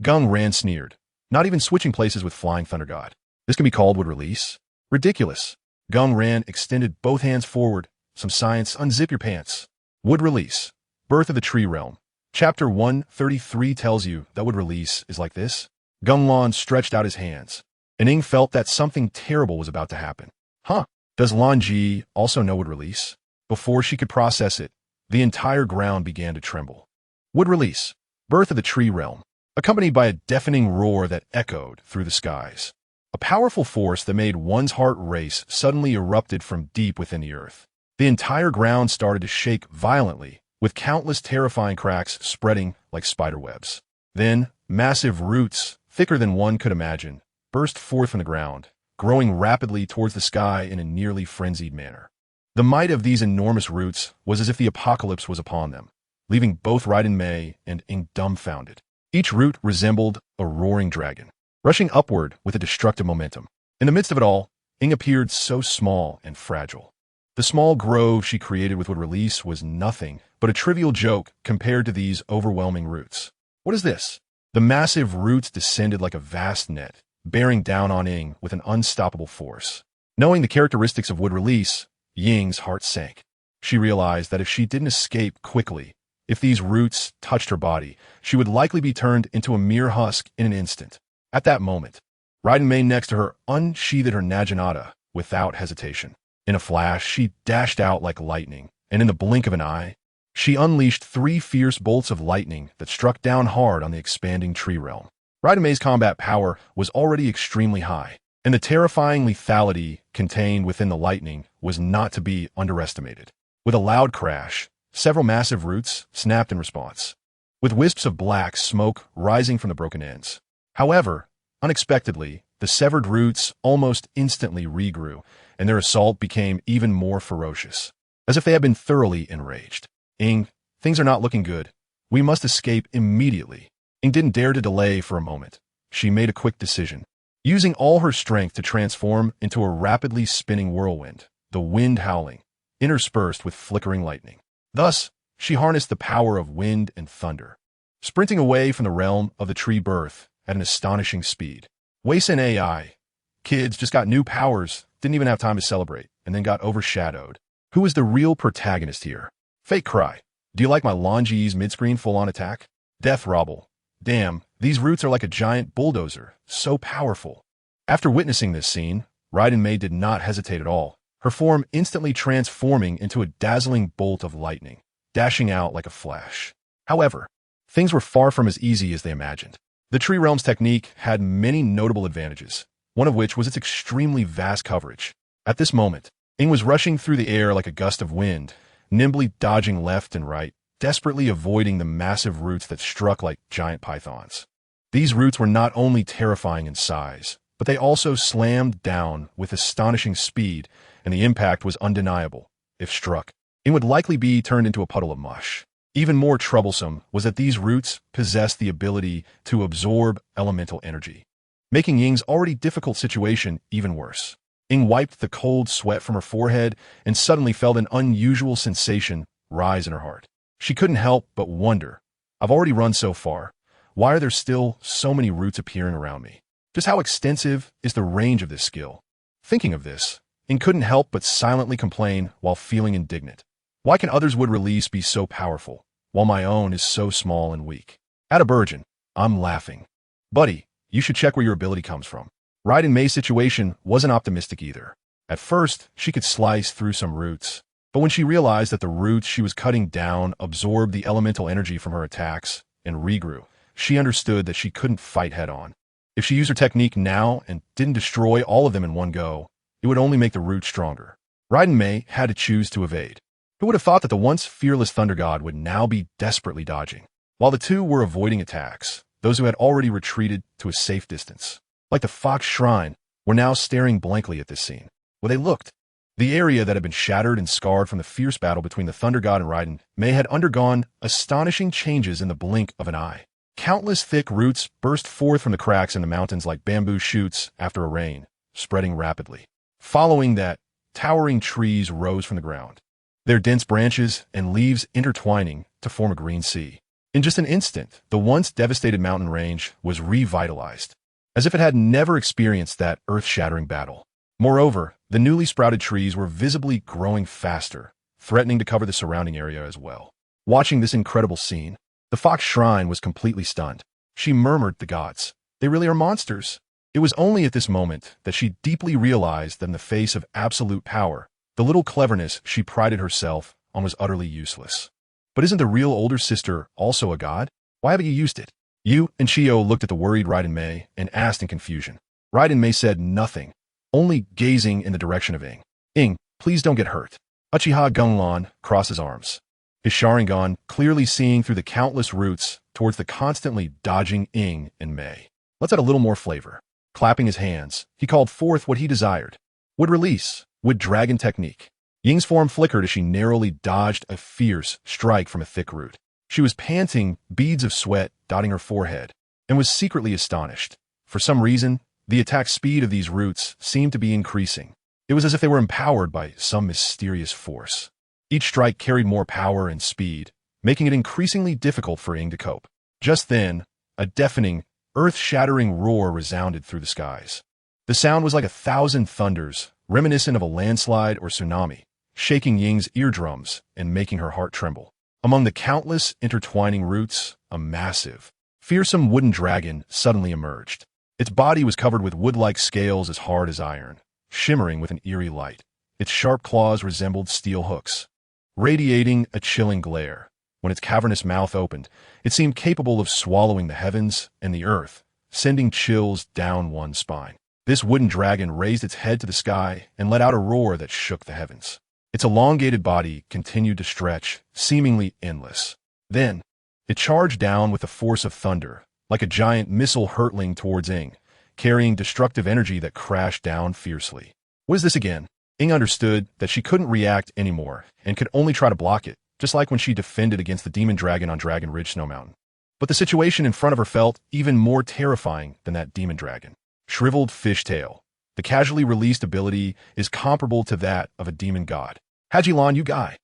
Gung Lan sneered, not even switching places with Flying Thunder God. This can be called wood release? Ridiculous. Gung Lan extended both hands forward. Some science, unzip your pants. Wood release. Birth of the Tree Realm. Chapter 133 tells you that wood release is like this. Gung Lan stretched out his hands, and Ing felt that something terrible was about to happen. Huh? Does Lan Ji also know wood release? Before she could process it, the entire ground began to tremble. Wood release. Birth of the Tree Realm. Accompanied by a deafening roar that echoed through the skies. A powerful force that made one's heart race suddenly erupted from deep within the earth. The entire ground started to shake violently, with countless terrifying cracks spreading like spiderwebs. Then, massive roots, thicker than one could imagine, burst forth from the ground, growing rapidly towards the sky in a nearly frenzied manner. The might of these enormous roots was as if the apocalypse was upon them, leaving both Raiden Mei and Ing dumbfounded. Each root resembled a roaring dragon, rushing upward with a destructive momentum. In the midst of it all, Ing appeared so small and fragile. The small grove she created with wood release was nothing but a trivial joke compared to these overwhelming roots. What is this? The massive roots descended like a vast net, bearing down on Ing with an unstoppable force. Knowing the characteristics of wood release, Ying's heart sank. She realized that if she didn't escape quickly, if these roots touched her body, she would likely be turned into a mere husk in an instant. At that moment, Raiden Mei next to her unsheathed her Naginata without hesitation. In a flash, she dashed out like lightning, and in the blink of an eye, she unleashed 3 fierce bolts of lightning that struck down hard on the expanding tree realm. Raiden Mei's combat power was already extremely high, and the terrifying lethality contained within the lightning was not to be underestimated. With a loud crash, several massive roots snapped in response, with wisps of black smoke rising from the broken ends. However, unexpectedly, the severed roots almost instantly regrew, and their assault became even more ferocious, as if they had been thoroughly enraged. Ing, things are not looking good. We must escape immediately. Ing didn't dare to delay for a moment. She made a quick decision, using all her strength to transform into a rapidly spinning whirlwind, the wind howling, interspersed with flickering lightning. Thus, she harnessed the power of wind and thunder, sprinting away from the realm of the tree birth at an astonishing speed. Wasteland AI. Kids just got new powers, didn't even have time to celebrate, and then got overshadowed. Who is the real protagonist here? Fake Cry. Do you like my Longi's mid-screen full-on attack? Death Robble. Damn, these roots are like a giant bulldozer, so powerful. After witnessing this scene, Raiden Mei did not hesitate at all, her form instantly transforming into a dazzling bolt of lightning, dashing out like a flash. However, things were far from as easy as they imagined. The Tree Realm's technique had many notable advantages, one of which was its extremely vast coverage. At this moment, Ing was rushing through the air like a gust of wind, nimbly dodging left and right, desperately avoiding the massive roots that struck like giant pythons. These roots were not only terrifying in size, but they also slammed down with astonishing speed, and the impact was undeniable. If struck, Ing would likely be turned into a puddle of mush. Even more troublesome was that these roots possessed the ability to absorb elemental energy, making Ying's already difficult situation even worse. Ying wiped the cold sweat from her forehead and suddenly felt an unusual sensation rise in her heart. She couldn't help but wonder, I've already run so far. Why are there still so many roots appearing around me? Just how extensive is the range of this skill? Thinking of this, Ying couldn't help but silently complain while feeling indignant. Why can others' wood release be so powerful, while my own is so small and weak? At a Burgeon, I'm laughing. Buddy, you should check where your ability comes from. Raiden Mei's situation wasn't optimistic either. At first, she could slice through some roots, but when she realized that the roots she was cutting down absorbed the elemental energy from her attacks and regrew, she understood that she couldn't fight head-on. If she used her technique now and didn't destroy all of them in one go, it would only make the roots stronger. Raiden Mei had to choose to evade. Who would have thought that the once fearless Thunder God would now be desperately dodging? While the two were avoiding attacks, those who had already retreated to a safe distance, like the Fox Shrine, were now staring blankly at this scene. Well, they looked. The area that had been shattered and scarred from the fierce battle between the Thunder God and Raiden Mei had undergone astonishing changes in the blink of an eye. Countless thick roots burst forth from the cracks in the mountains like bamboo shoots after a rain, spreading rapidly. Following that, towering trees rose from the ground, their dense branches and leaves intertwining to form a green sea. In just an instant, the once devastated mountain range was revitalized, as if it had never experienced that earth-shattering battle. Moreover, the newly sprouted trees were visibly growing faster, threatening to cover the surrounding area as well. Watching this incredible scene, the Fox Shrine was completely stunned. She murmured, "The gods, they really are monsters." It was only at this moment that she deeply realized that in the face of absolute power, the little cleverness she prided herself on was utterly useless. But isn't the real older sister also a god? Why haven't you used it? Yu and Chiyo looked at the worried Raiden Mei and asked in confusion. Raiden Mei said nothing, only gazing in the direction of Ying. "Ying, please don't get hurt." Uchiha Gung Lan crossed his arms, his Sharingan clearly seeing through the countless roots towards the constantly dodging Ying and Mei. "Let's add a little more flavor." Clapping his hands, he called forth what he desired. Would release, would dragon technique. Ying's form flickered as she narrowly dodged a fierce strike from a thick root. She was panting, beads of sweat dotting her forehead, and was secretly astonished. For some reason, the attack speed of these roots seemed to be increasing. It was as if they were empowered by some mysterious force. Each strike carried more power and speed, making it increasingly difficult for Ying to cope. Just then, a deafening, earth-shattering roar resounded through the skies. The sound was like 1,000 thunders, reminiscent of a landslide or tsunami, shaking Ying's eardrums and making her heart tremble. Among the countless intertwining roots, a massive, fearsome wooden dragon suddenly emerged. Its body was covered with wood-like scales as hard as iron, shimmering with an eerie light. Its sharp claws resembled steel hooks, radiating a chilling glare. When its cavernous mouth opened, it seemed capable of swallowing the heavens and the earth, sending chills down one's spine. This wooden dragon raised its head to the sky and let out a roar that shook the heavens. Its elongated body continued to stretch, seemingly endless. Then, it charged down with the force of thunder, like a giant missile hurtling towards Ying, carrying destructive energy that crashed down fiercely. What is this again? Ying understood that she couldn't react anymore and could only try to block it, just like when she defended against the demon dragon on Dragon Ridge Snow Mountain. But the situation in front of her felt even more terrifying than that demon dragon. Shriveled Fishtail. The casually released ability is comparable to that of a demon god. Haji-lan, you guy.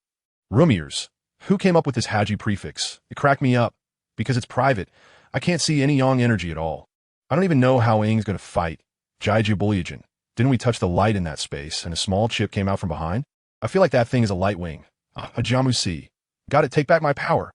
Rumiers. Who came up with this Haji prefix? It cracked me up. Because it's private, I can't see any yang energy at all. I don't even know how Ying's gonna fight. Jaiju Bulyajin. Didn't we touch the light in that space and a small chip came out from behind? I feel like that thing is a light wing. A Jamusi. Gotta take back my power.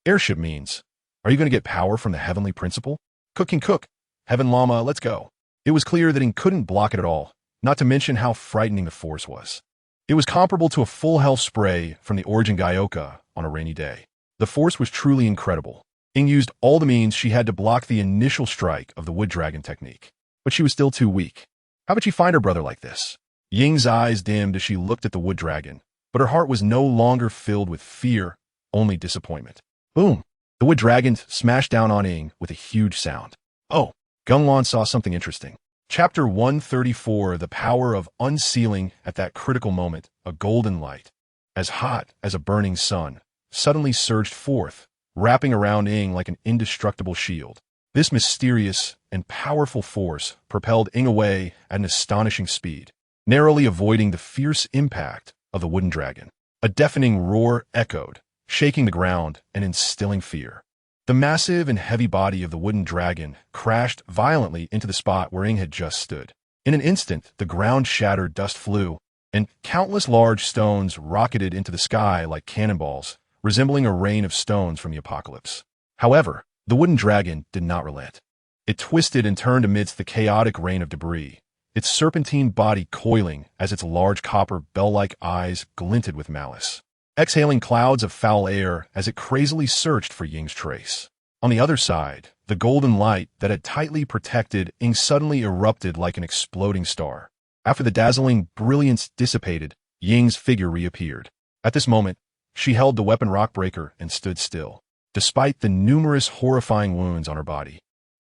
Airship means. Are you gonna get power from the heavenly principle? Cook. Heaven Llama, let's go. It was clear that Ying couldn't block it at all, not to mention how frightening the force was. It was comparable to a full health spray from the Origin Gaioka on a rainy day. The force was truly incredible. Ying used all the means she had to block the initial strike of the wood dragon technique, but she was still too weak. How would she find her brother like this? Ying's eyes dimmed as she looked at the wood dragon, but her heart was no longer filled with fear, only disappointment. Boom! The wood dragon smashed down on Ying with a huge sound. Oh, Gung Lan saw something interesting. Chapter 134, The Power of Unsealing. At that critical moment, a golden light, as hot as a burning sun, suddenly surged forth, wrapping around Ying like an indestructible shield. This mysterious and powerful force propelled Ying away at an astonishing speed. narrowly avoiding the fierce impact of the wooden dragon. A deafening roar echoed, shaking the ground and instilling fear. The massive and heavy body of the wooden dragon crashed violently into the spot where Ing had just stood. In an instant, the ground shattered, dust flew, and countless large stones rocketed into the sky like cannonballs, resembling a rain of stones from the apocalypse. However, the wooden dragon did not relent. It twisted and turned amidst the chaotic rain of debris, its serpentine body coiling as its large copper bell-like eyes glinted with malice, exhaling clouds of foul air as it crazily searched for Ying's trace. On the other side, the golden light that had tightly protected Ing suddenly erupted like an exploding star. After the dazzling brilliance dissipated, Ying's figure reappeared. At this moment, she held the weapon Rockbreaker and stood still, despite the numerous horrifying wounds on her body.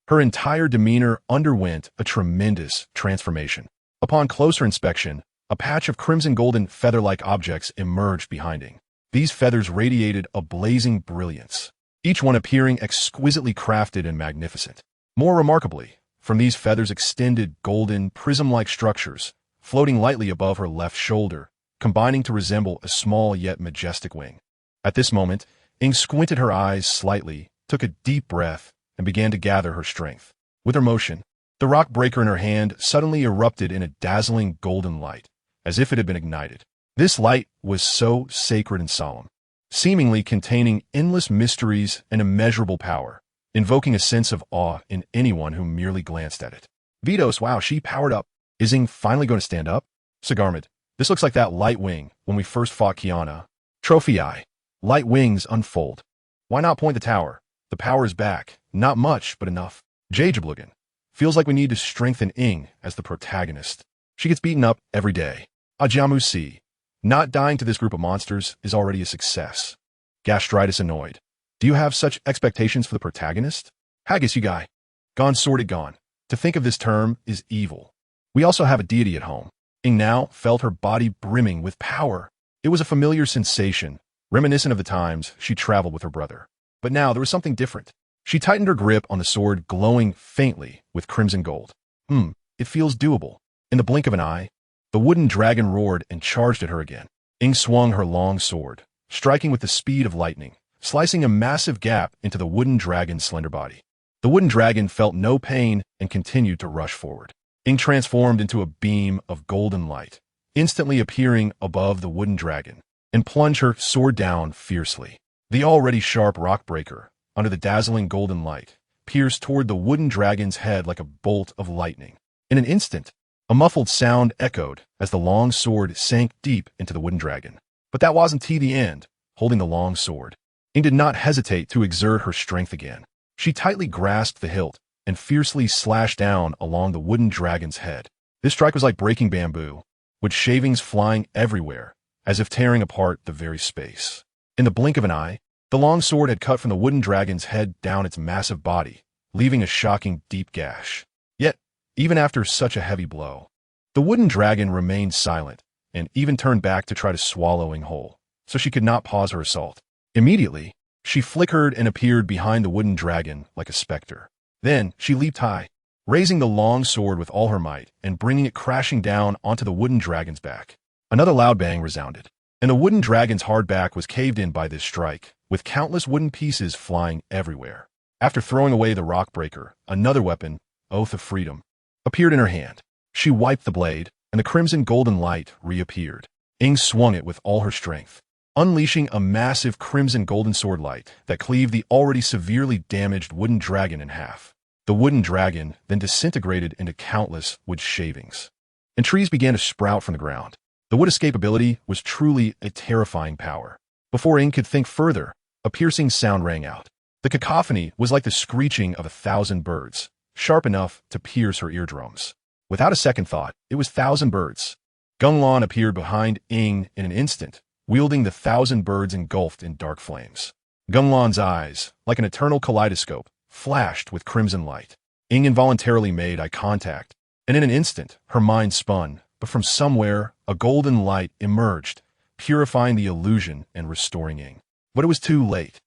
Her entire demeanor underwent a tremendous transformation. Upon closer inspection, a patch of crimson-golden feather-like objects emerged behind Ing. These feathers radiated a blazing brilliance, each one appearing exquisitely crafted and magnificent. More remarkably, from these feathers extended golden, prism-like structures, floating lightly above her left shoulder, combining to resemble a small yet majestic wing. At this moment, Ing squinted her eyes slightly, took a deep breath, and began to gather her strength. With her motion, the rock breaker in her hand suddenly erupted in a dazzling golden light, as if it had been ignited. This light was so sacred and solemn, seemingly containing endless mysteries and immeasurable power, invoking a sense of awe in anyone who merely glanced at it. Vitos, wow, she powered up. Is Ing finally going to stand up? Sagarmid, this looks like that light wing when we first fought Kiana. Trophy Eye, light wings unfold. Why not point the tower? The power is back. Not much, but enough. Jajablugan, feels like we need to strengthen Ing as the protagonist. She gets beaten up every day. Ajamu C, not dying to this group of monsters is already a success. Gastritis annoyed. Do you have such expectations for the protagonist? Haggis, you guy. Gone sorted gone. To think of this term is evil. We also have a deity at home. Ing now felt her body brimming with power. It was a familiar sensation, reminiscent of the times she traveled with her brother. But now there was something different. She tightened her grip on the sword, glowing faintly with crimson gold. It feels doable. In the blink of an eye, the wooden dragon roared and charged at her again. Ing swung her long sword, striking with the speed of lightning, slicing a massive gap into the wooden dragon's slender body. The wooden dragon felt no pain and continued to rush forward. Ing transformed into a beam of golden light, instantly appearing above the wooden dragon, and plunged her sword down fiercely. The already sharp rock breaker, under the dazzling golden light, pierced toward the wooden dragon's head like a bolt of lightning. In an instant, a muffled sound echoed as the long sword sank deep into the wooden dragon. But that wasn't the end. Holding the long sword, Ing did not hesitate to exert her strength again. She tightly grasped the hilt and fiercely slashed down along the wooden dragon's head. This strike was like breaking bamboo, with shavings flying everywhere, as if tearing apart the very space. In the blink of an eye, the long sword had cut from the wooden dragon's head down its massive body, leaving a shocking deep gash. Yet, even after such a heavy blow, the wooden dragon remained silent and even turned back to try to swallow Ing whole, so she could not pause her assault. Immediately, she flickered and appeared behind the wooden dragon like a specter. Then she leaped high, raising the long sword with all her might and bringing it crashing down onto the wooden dragon's back. Another loud bang resounded, and the wooden dragon's hard back was caved in by this strike, with countless wooden pieces flying everywhere. After throwing away the rock breaker, another weapon, Oath of Freedom, appeared in her hand. She wiped the blade, and the crimson golden light reappeared. Ing swung it with all her strength, unleashing a massive crimson golden sword light that cleaved the already severely damaged wooden dragon in half. The wooden dragon then disintegrated into countless wood shavings, and trees began to sprout from the ground. The wood escapability was truly a terrifying power. Before Ing could think further, a piercing sound rang out. The cacophony was like the screeching of 1,000 birds, sharp enough to pierce her eardrums. Without a second thought, it was 1,000 birds. Gung Lan appeared behind Ing in an instant, wielding the 1,000 birds engulfed in dark flames. Gung Lan's eyes, like an eternal kaleidoscope, flashed with crimson light. Ing involuntarily made eye contact, and in an instant, her mind spun, but from somewhere, a golden light emerged, purifying the illusion and restoring Ing. But it was too late.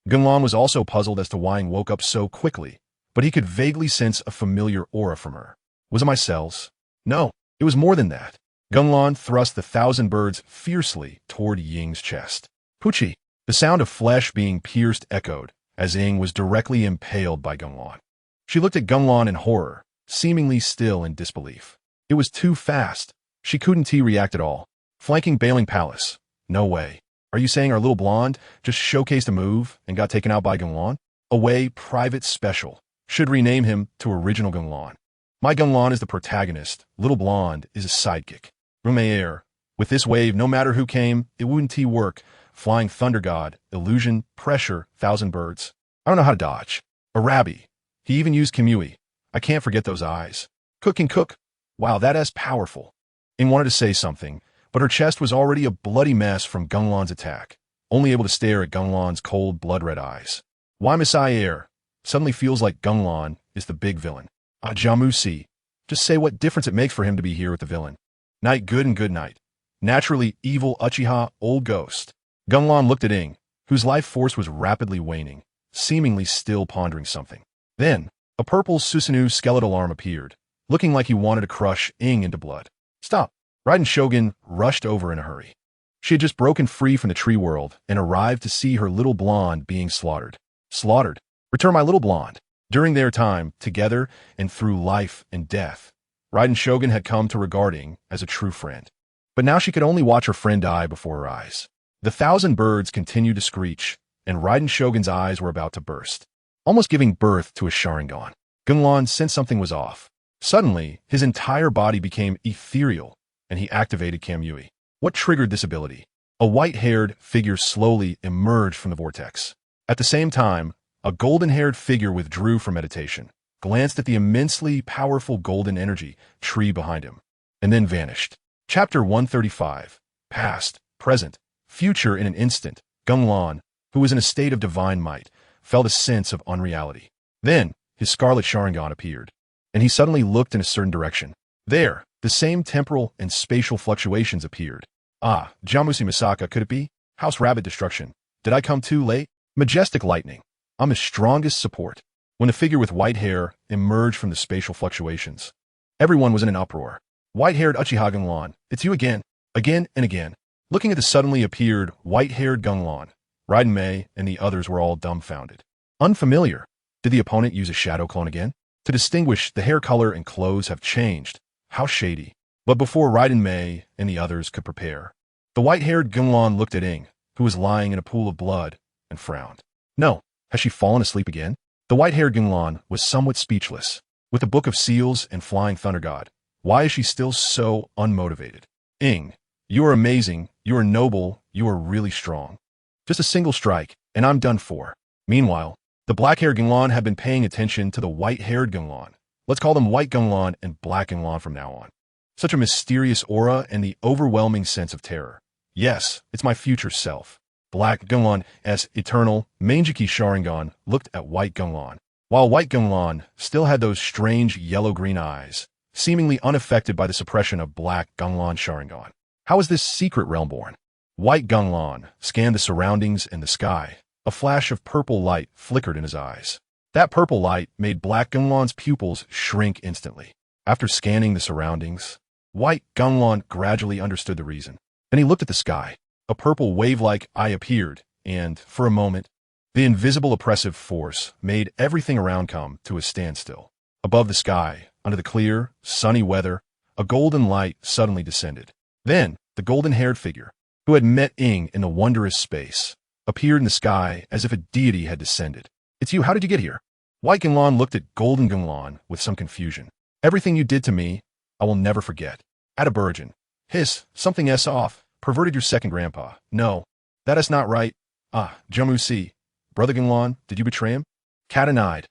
Gung Lan was also puzzled as to why Ing woke up so quickly, but he could vaguely sense a familiar aura from her. Was it my cells? No, it was more than that. Gung Lan thrust the 1,000 birds fiercely toward Ying's chest. Puchi! The sound of flesh being pierced echoed as Ying was directly impaled by Gung Lan. She looked at Gung Lan in horror, seemingly still in disbelief. It was too fast. She couldn't react at all. Flanking Bailing Palace. No way. Are you saying our little blonde just showcased a move and got taken out by Gung Lan? Away Private Special. Should rename him to Original Gung Lan. My Gung Lan is the protagonist. Little blonde is a sidekick. Rumeyer. With this wave, no matter who came, it wouldn't work. Flying Thunder God, Illusion, Pressure, 1,000 birds. I don't know how to dodge. Arabi. He even used Kimui. I can't forget those eyes. Cook. Wow, that is powerful. Ing wanted to say something, but her chest was already a bloody mess from Gung Lan's attack, only able to stare at Gung Lan's cold, blood-red eyes. Why Messiah suddenly feels like Gung Lan is the big villain. Jamusi. Just say what difference it makes for him to be here with the villain. Night good and good night. Naturally evil Uchiha, old ghost. Gung Lan looked at Ing, whose life force was rapidly waning, seemingly still pondering something. Then, a purple Susanoo skeletal arm appeared, looking like he wanted to crush Ing into blood. Stop! Raiden Shogun rushed over in a hurry. She had just broken free from the tree world and arrived to see her little blonde being slaughtered. Slaughtered? Return my little blonde. During their time, together and through life and death, Raiden Shogun had come to regard Ing as a true friend. But now she could only watch her friend die before her eyes. The 1,000 birds continued to screech, and Raiden Shogun's eyes were about to burst, almost giving birth to a Sharingan. Gung Lan sensed something was off. Suddenly, his entire body became ethereal, and he activated Kamui. What triggered this ability? A white-haired figure slowly emerged from the vortex. At the same time, a golden-haired figure withdrew from meditation, glanced at the immensely powerful golden energy tree behind him, and then vanished. Chapter 135. Past, Present, Future in an instant. Gung Lan, who was in a state of divine might, felt a sense of unreality. Then, his scarlet Sharingan appeared, and he suddenly looked in a certain direction. There, the same temporal and spatial fluctuations appeared. Ah, Jamusi Misaka, could it be? House Rabbit Destruction. Did I come too late? Majestic Lightning. I'm his strongest support. When the figure with white hair emerged from the spatial fluctuations, everyone was in an uproar. White-haired Uchiha Gung Lan, it's you again. Again and again. Looking at the suddenly appeared white-haired Gung Lan, Raiden Mei and the others were all dumbfounded. Unfamiliar. Did the opponent use a shadow clone again? To distinguish, the hair color and clothes have changed. How shady. But before Raiden Mei and the others could prepare, the white-haired Gung Lan looked at Ing, who was lying in a pool of blood, and frowned. No. Has she fallen asleep again? The white-haired Gung Lan was somewhat speechless. With the Book of Seals and Flying Thunder God, why is she still so unmotivated? Ing, you are amazing, you are noble, you are really strong. Just a single strike, and I'm done for. Meanwhile, the black-haired Gung Lan had been paying attention to the white-haired Gung Lan. Let's call them White Gung Lan and Black Gung Lan from now on. Such a mysterious aura and the overwhelming sense of terror. Yes, it's my future self. Black Gung Lan as eternal Mangeki Sharingan looked at White Gung Lan, while White Gung Lan still had those strange yellow-green eyes, seemingly unaffected by the suppression of Black Gung Lan Sharingan. How is this secret realm born? White Gung Lan scanned the surroundings and the sky. A flash of purple light flickered in his eyes. That purple light made Black Gung Lan's pupils shrink instantly. After scanning the surroundings, White Gung Lan gradually understood the reason. Then he looked at the sky. A purple wave-like eye appeared, and, for a moment, the invisible oppressive force made everything around come to a standstill. Above the sky, under the clear, sunny weather, a golden light suddenly descended. Then, the golden-haired figure, who had met Ing in the wondrous space, appeared in the sky as if a deity had descended. It's you, how did you get here? White Gung Lan looked at Golden Gung Lan with some confusion. Everything you did to me, I will never forget. Ataburgeon. Hiss, something s off. Perverted your second grandpa. No, that is not right. Ah, Jamusi. Brother Gung Lan, did you betray him? Cat-and-eyed.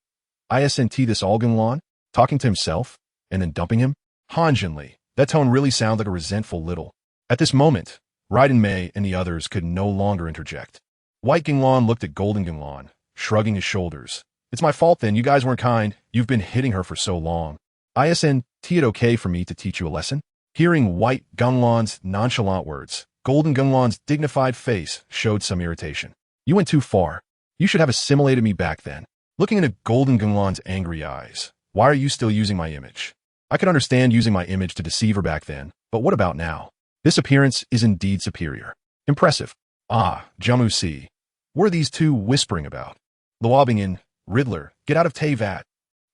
Isnt this all Gung Lan? Talking to himself? And then dumping him? Hanjinli. That tone really sounds like a resentful little. At this moment, Raiden Mei and the others could no longer interject. White Gung Lan looked at Golden Gung Lan, shrugging his shoulders. It's my fault then, you guys weren't kind. You've been hitting her for so long. Isnt it okay for me to teach you a lesson? Hearing White Gung Lan's nonchalant words, Golden Gung Lan's dignified face showed some irritation. You went too far. You should have assimilated me back then. Looking into Golden Gung Lan's angry eyes, why are you still using my image? I could understand using my image to deceive her back then, But what about now? This appearance is indeed superior. Impressive. Ah, Jamu Si. What are these two whispering about? Luobingin, Riddler, get out of Teyvat.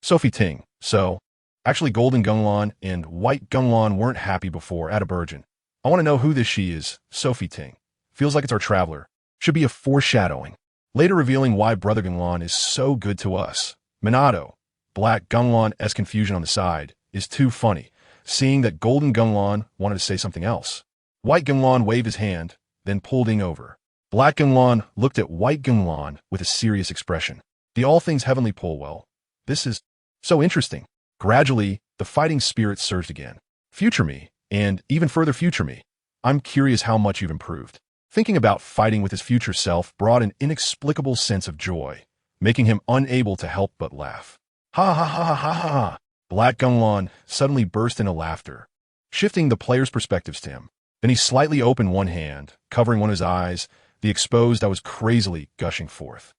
Sophie Ting. So, actually Golden Gung Lan and White Gung Lan weren't happy before at a Burgeon. I want to know who this she is, Sophie Ting. Feels like it's our traveler. Should be a foreshadowing. Later revealing why Brother Gung Lan is so good to us. Minato. Black Gung Lan's confusion on the side is too funny, seeing that Golden Gung Lan wanted to say something else. White Gung Lan waved his hand, then pulled Ing over. Black Gung Lan looked at White Gung Lan with a serious expression. The all things heavenly pull well. This is so interesting. Gradually, the fighting spirit surged again. Future me, and even further future me. I'm curious how much you've improved. Thinking about fighting with his future self brought an inexplicable sense of joy, making him unable to help but laugh. Ha ha ha ha ha ha! Black Gung Lan suddenly burst into laughter, shifting the player's perspectives to him. Then he slightly opened one hand, covering one of his eyes, the exposed that was crazily gushing forth.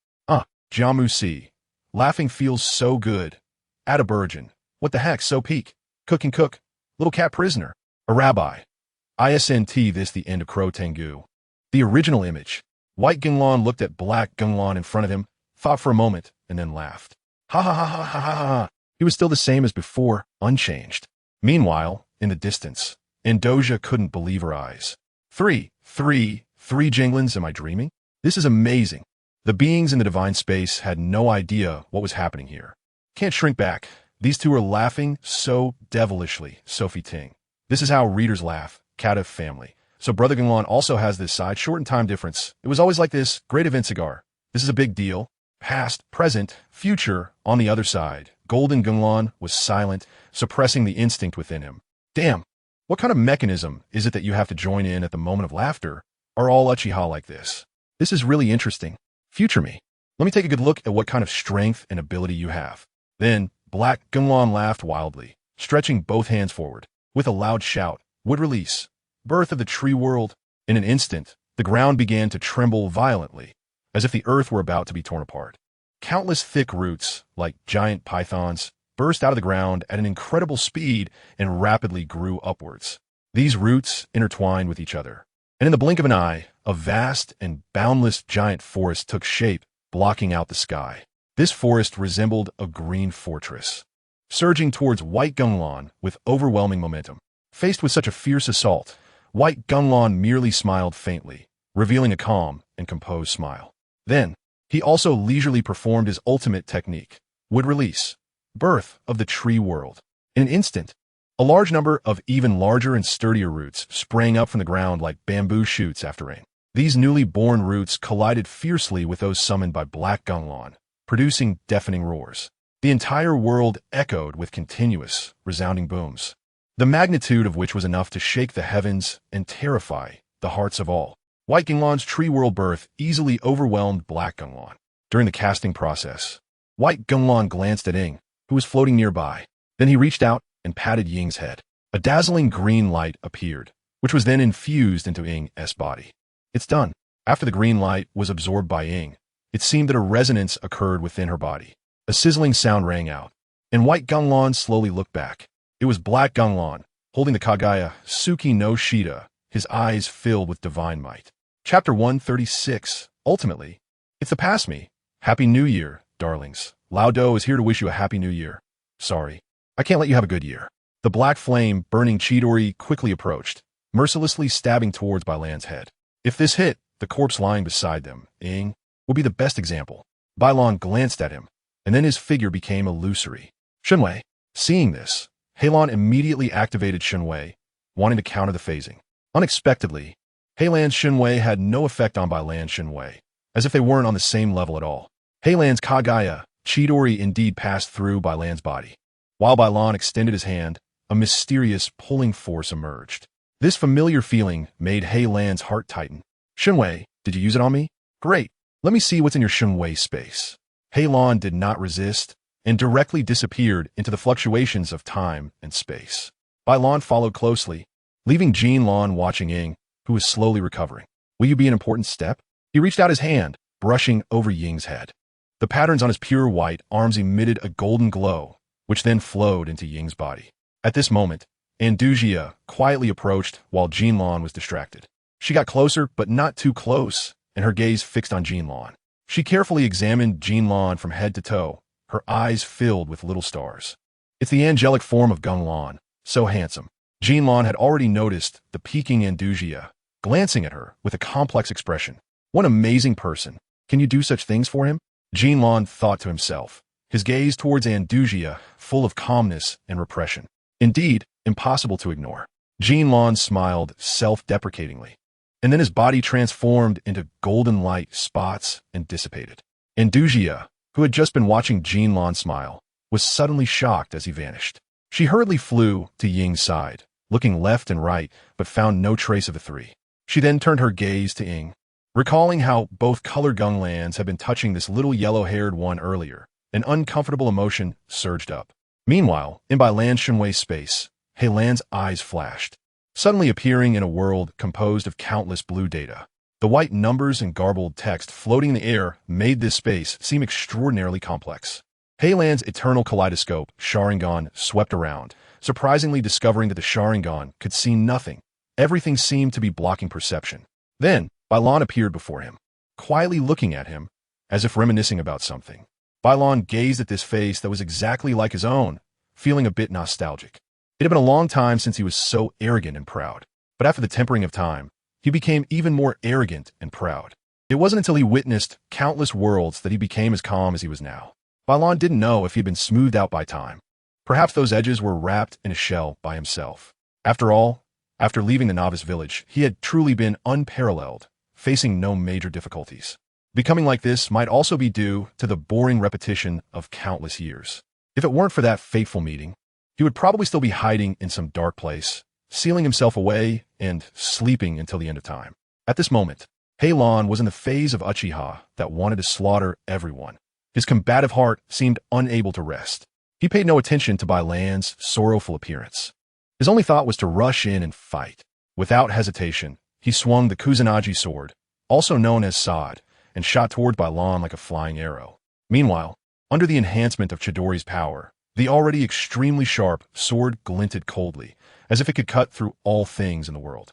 Jamu Si. Laughing feels so good. At a Burgeon. What the heck, so peak? Cook and cook. Little cat prisoner. A rabbi. Isnt this the end of Crow Tengu. The original image. White Gung Lan looked at Black Gung Lan in front of him, thought for a moment, and then laughed. Ha ha ha ha ha ha ha. He was still the same as before, unchanged. Meanwhile, in the distance, Andujia couldn't believe her eyes. Three GengLan's, am I dreaming? This is amazing. The beings in the divine space had no idea what was happening here. Can't shrink back. These two are laughing so devilishly, Sophie Ting. This is how readers laugh, cat of family. So Brother Gung Lan also has this side, shortened time difference. It was always like this, great event cigar. This is a big deal. Past, present, future, on the other side. Golden Gung Lan was silent, suppressing the instinct within him. Damn, what kind of mechanism is it that you have to join in at the moment of laughter? Are all Uchiha like this? This is really interesting. Future me. Let me take a good look at what kind of strength and ability you have. Then, Black Gung Lan laughed wildly, stretching both hands forward. With a loud shout, would release. Birth of the tree world. In an instant, the ground began to tremble violently, as if the earth were about to be torn apart. Countless thick roots, like giant pythons, burst out of the ground at an incredible speed and rapidly grew upwards. These roots intertwined with each other, and in the blink of an eye, a vast and boundless giant forest took shape, blocking out the sky. This forest resembled a green fortress, surging towards White Gung Lan with overwhelming momentum. Faced with such a fierce assault, White Gung Lan merely smiled faintly, revealing a calm and composed smile. Then, he also leisurely performed his ultimate technique, would release. Birth of the tree world. In an instant, a large number of even larger and sturdier roots sprang up from the ground like bamboo shoots after rain. These newly born roots collided fiercely with those summoned by Black Gung Lan, producing deafening roars. The entire world echoed with continuous, resounding booms, the magnitude of which was enough to shake the heavens and terrify the hearts of all. White Gung Lan's tree world birth easily overwhelmed Black Gung Lan. During the casting process, White Gung Lan glanced at Ing, who was floating nearby. Then he reached out and patted Ying's head. A dazzling green light appeared, which was then infused into Ing's body. It's done. After the green light was absorbed by Ing, it seemed that a resonance occurred within her body. A sizzling sound rang out, and White Gung Lan slowly looked back. It was Black Gung Lan, holding the Kagaya Suki no Shida, his eyes filled with divine might. Chapter 136. Ultimately, it's the past me. Happy New Year, darlings. Lao Do is here to wish you a Happy New Year. Sorry, I can't let you have a good year. The black flame burning Chidori quickly approached, mercilessly stabbing towards Bailan's head. If this hit, the corpse lying beside them, Ing, would be the best example. Bailan glanced at him, and then his figure became illusory. Shunwei, seeing this, Heilan immediately activated Shunwei, wanting to counter the phasing. Unexpectedly, Heilan's Shunwei had no effect on Bailan's Shunwei, as if they weren't on the same level at all. Heilan's Kagaya, Chidori indeed passed through Bailan's body. While Bailan extended his hand, a mysterious pulling force emerged. This familiar feeling made Heilan's heart tighten. Shunwei, did you use it on me? Great. Let me see what's in your Shunwei space. Heilan did not resist and directly disappeared into the fluctuations of time and space. Bailan followed closely, leaving Jean Lan watching Ing, who was slowly recovering. Will you be an important step? He reached out his hand, brushing over Ying's head. The patterns on his pure white arms emitted a golden glow, which then flowed into Ying's body. At this moment, Andujia quietly approached while Lan was distracted. She got closer, but not too close, and her gaze fixed on Lan. She carefully examined Lan from head to toe, her eyes filled with little stars. It's the angelic form of Gung Lan, so handsome. Lan had already noticed the peeking Andujia, glancing at her with a complex expression. What an amazing person. Can you do such things for him? Lan thought to himself, his gaze towards Andujia full of calmness and repression. Indeed, impossible to ignore. Lan smiled self-deprecatingly, and then his body transformed into golden light spots and dissipated. Andujia, who had just been watching Lan smile, was suddenly shocked as he vanished. She hurriedly flew to Ying's side, looking left and right, but found no trace of the three. She then turned her gaze to Ying, recalling how both colored GengLan's had been touching this little yellow-haired one earlier. An uncomfortable emotion surged up. Meanwhile, in Lan Shenwei's space, Lan's eyes flashed, suddenly appearing in a world composed of countless blue data. The white numbers and garbled text floating in the air made this space seem extraordinarily complex. Lan's eternal kaleidoscope, Sharingan, swept around, surprisingly discovering that the Sharingan could see nothing. Everything seemed to be blocking perception. Then, Lan appeared before him, quietly looking at him, as if reminiscing about something. Lan gazed at this face that was exactly like his own, feeling a bit nostalgic. It had been a long time since he was so arrogant and proud. But after the tempering of time, he became even more arrogant and proud. It wasn't until he witnessed countless worlds that he became as calm as he was now. Lan didn't know if he had been smoothed out by time. Perhaps those edges were wrapped in a shell by himself. After all, after leaving the novice village, he had truly been unparalleled, facing no major difficulties. Becoming like this might also be due to the boring repetition of countless years. If it weren't for that fateful meeting, he would probably still be hiding in some dark place, sealing himself away and sleeping until the end of time. At this moment, Lan was in the phase of Uchiha that wanted to slaughter everyone. His combative heart seemed unable to rest. He paid no attention to Lan's sorrowful appearance. His only thought was to rush in and fight. Without hesitation, he swung the Kusanagi sword, also known as Sod, and shot toward Lan like a flying arrow. Meanwhile, under the enhancement of Chidori's power, the already extremely sharp sword glinted coldly, as if it could cut through all things in the world.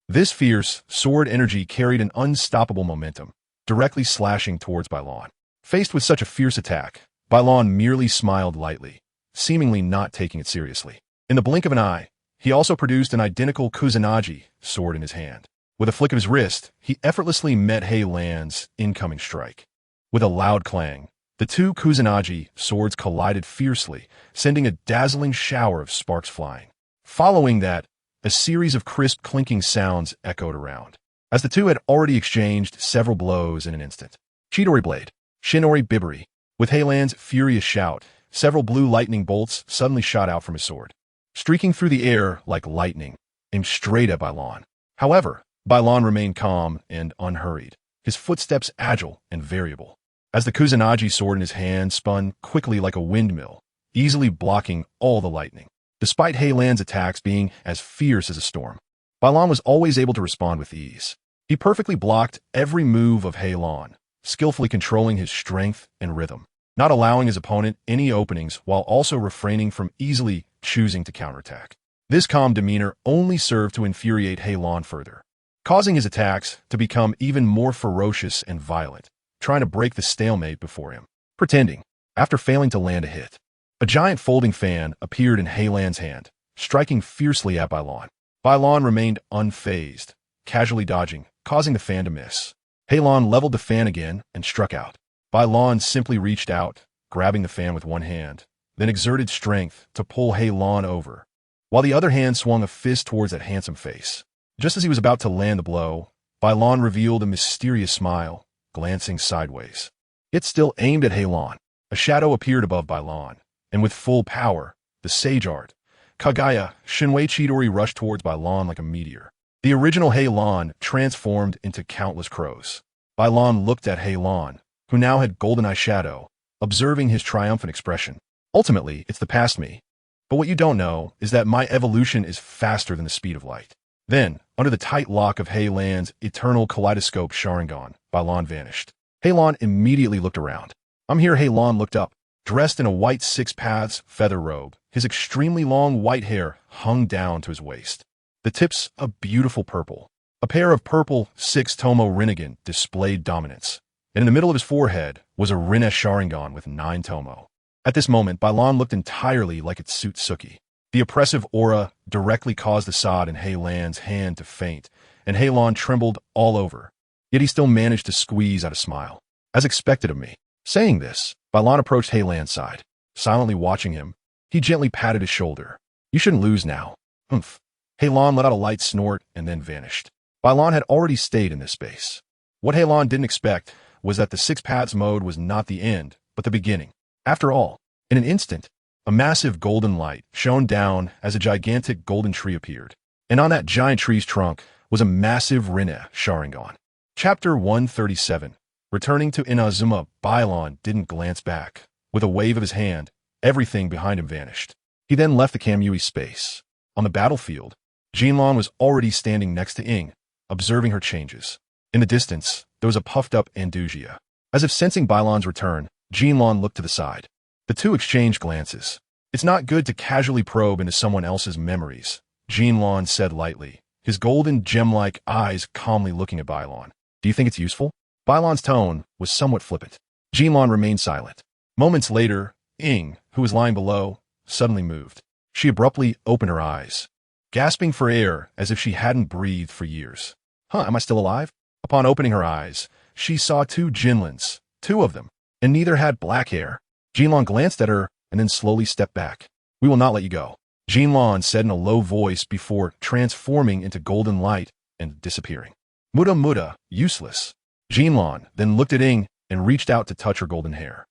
This fierce sword energy carried an unstoppable momentum, directly slashing towards Lan. Faced with such a fierce attack, Lan merely smiled lightly, seemingly not taking it seriously. In the blink of an eye, he also produced an identical Kusanagi sword in his hand. With a flick of his wrist, he effortlessly met Lan's incoming strike. With a loud clang, the two Kusanagi swords collided fiercely, sending a dazzling shower of sparks flying. Following that, a series of crisp clinking sounds echoed around, as the two had already exchanged several blows in an instant. Chidori blade, Shinori Biberi. With Lan's furious shout, several blue lightning bolts suddenly shot out from his sword, streaking through the air like lightning, aimed straight at Lan. However, Lan remained calm and unhurried, his footsteps agile and variable, as the Kusanagi sword in his hand spun quickly like a windmill, easily blocking all the lightning. Despite Lan's attacks being as fierce as a storm, Lan was always able to respond with ease. He perfectly blocked every move of Lan, skillfully controlling his strength and rhythm, not allowing his opponent any openings while also refraining from easily choosing to counterattack. This calm demeanor only served to infuriate Lan further, causing his attacks to become even more ferocious and violent, trying to break the stalemate before him. Pretending, after failing to land a hit, a giant folding fan appeared in Lan's hand, striking fiercely at Lan. Lan remained unfazed, casually dodging, causing the fan to miss. Lan leveled the fan again and struck out. Lan simply reached out, grabbing the fan with one hand, then exerted strength to pull Lan over, while the other hand swung a fist towards that handsome face. Just as he was about to land the blow, Lan revealed a mysterious smile, glancing sideways. It still aimed at Lan. A shadow appeared above Lan, and with full power, the sage art, Kagaya, Shinwei Chidori rushed towards Lan like a meteor. The original Lan transformed into countless crows. Lan looked at Lan, who now had golden eye shadow, observing his triumphant expression. Ultimately, it's the past me. But what you don't know is that my evolution is faster than the speed of light. Then, under the tight lock of Lan's eternal kaleidoscope Sharingan, Lan vanished. Lan immediately looked around. I'm here. Lan looked up, Dressed in a white six-paths feather robe, his extremely long white hair hung down to his waist. The tips a beautiful purple. A pair of purple six-tomo Rinnegan displayed dominance, and in the middle of his forehead was a Rinne Sharingan with 9 tomo. At this moment, Bailan looked entirely like its suit Suki. The oppressive aura directly caused Assad in GengLan's hand to faint, and Heilan trembled all over. Yet he still managed to squeeze out a smile. As expected of me. Saying this, Bailan approached GengLan's side. Silently watching him, he gently patted his shoulder. You shouldn't lose now. Humph. Heilan let out a light snort and then vanished. Bailan had already stayed in this space. What Heilan didn't expect was that the six paths mode was not the end, but the beginning. After all, in an instant, a massive golden light shone down as a gigantic golden tree appeared, and on that giant tree's trunk was a massive Rinne Sharingan. Chapter 137. Returning to Inazuma, Bailan didn't glance back. With a wave of his hand, everything behind him vanished. He then left the Kamui space. On the battlefield, Geng was already standing next to Ing, observing her changes. In the distance, there was a puffed-up Andujia. As if sensing Bailan's return, Geng looked to the side. The two exchanged glances. It's not good to casually probe into someone else's memories, Geng said lightly, his golden gem-like eyes calmly looking at Bailan. Do you think it's useful? Bailan's tone was somewhat flippant. Geng remained silent. Moments later, Ing, who was lying below, suddenly moved. She abruptly opened her eyes, gasping for air as if she hadn't breathed for years. Am I still alive? Upon opening her eyes, she saw 2 GengLan's, 2 of them, and neither had black hair. Geng glanced at her and then slowly stepped back. We will not let you go, Geng said in a low voice before transforming into golden light and disappearing. Muda, useless. Geng then looked at Ing and reached out to touch her golden hair.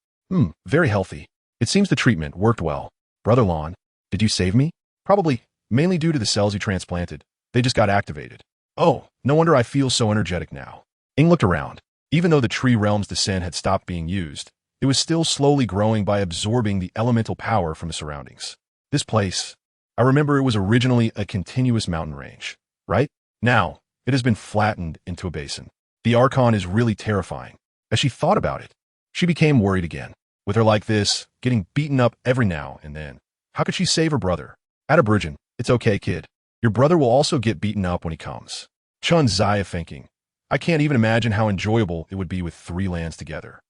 Very healthy. It seems the treatment worked well. Brother Lan, did you save me? Probably, mainly due to the cells you transplanted. They just got activated. Oh, no wonder I feel so energetic now. Ing looked around. Even though the tree realm's descent had stopped being used, it was still slowly growing by absorbing the elemental power from the surroundings. This place, I remember it was originally a continuous mountain range, right? Now, it has been flattened into a basin. The Archon is really terrifying. As she thought about it, she became worried again. With her like this, getting beaten up every now and then, how could she save her brother? Attabrigin, it's okay, kid. Your brother will also get beaten up when he comes. Chun Zaya thinking, I can't even imagine how enjoyable it would be with 3 lands together.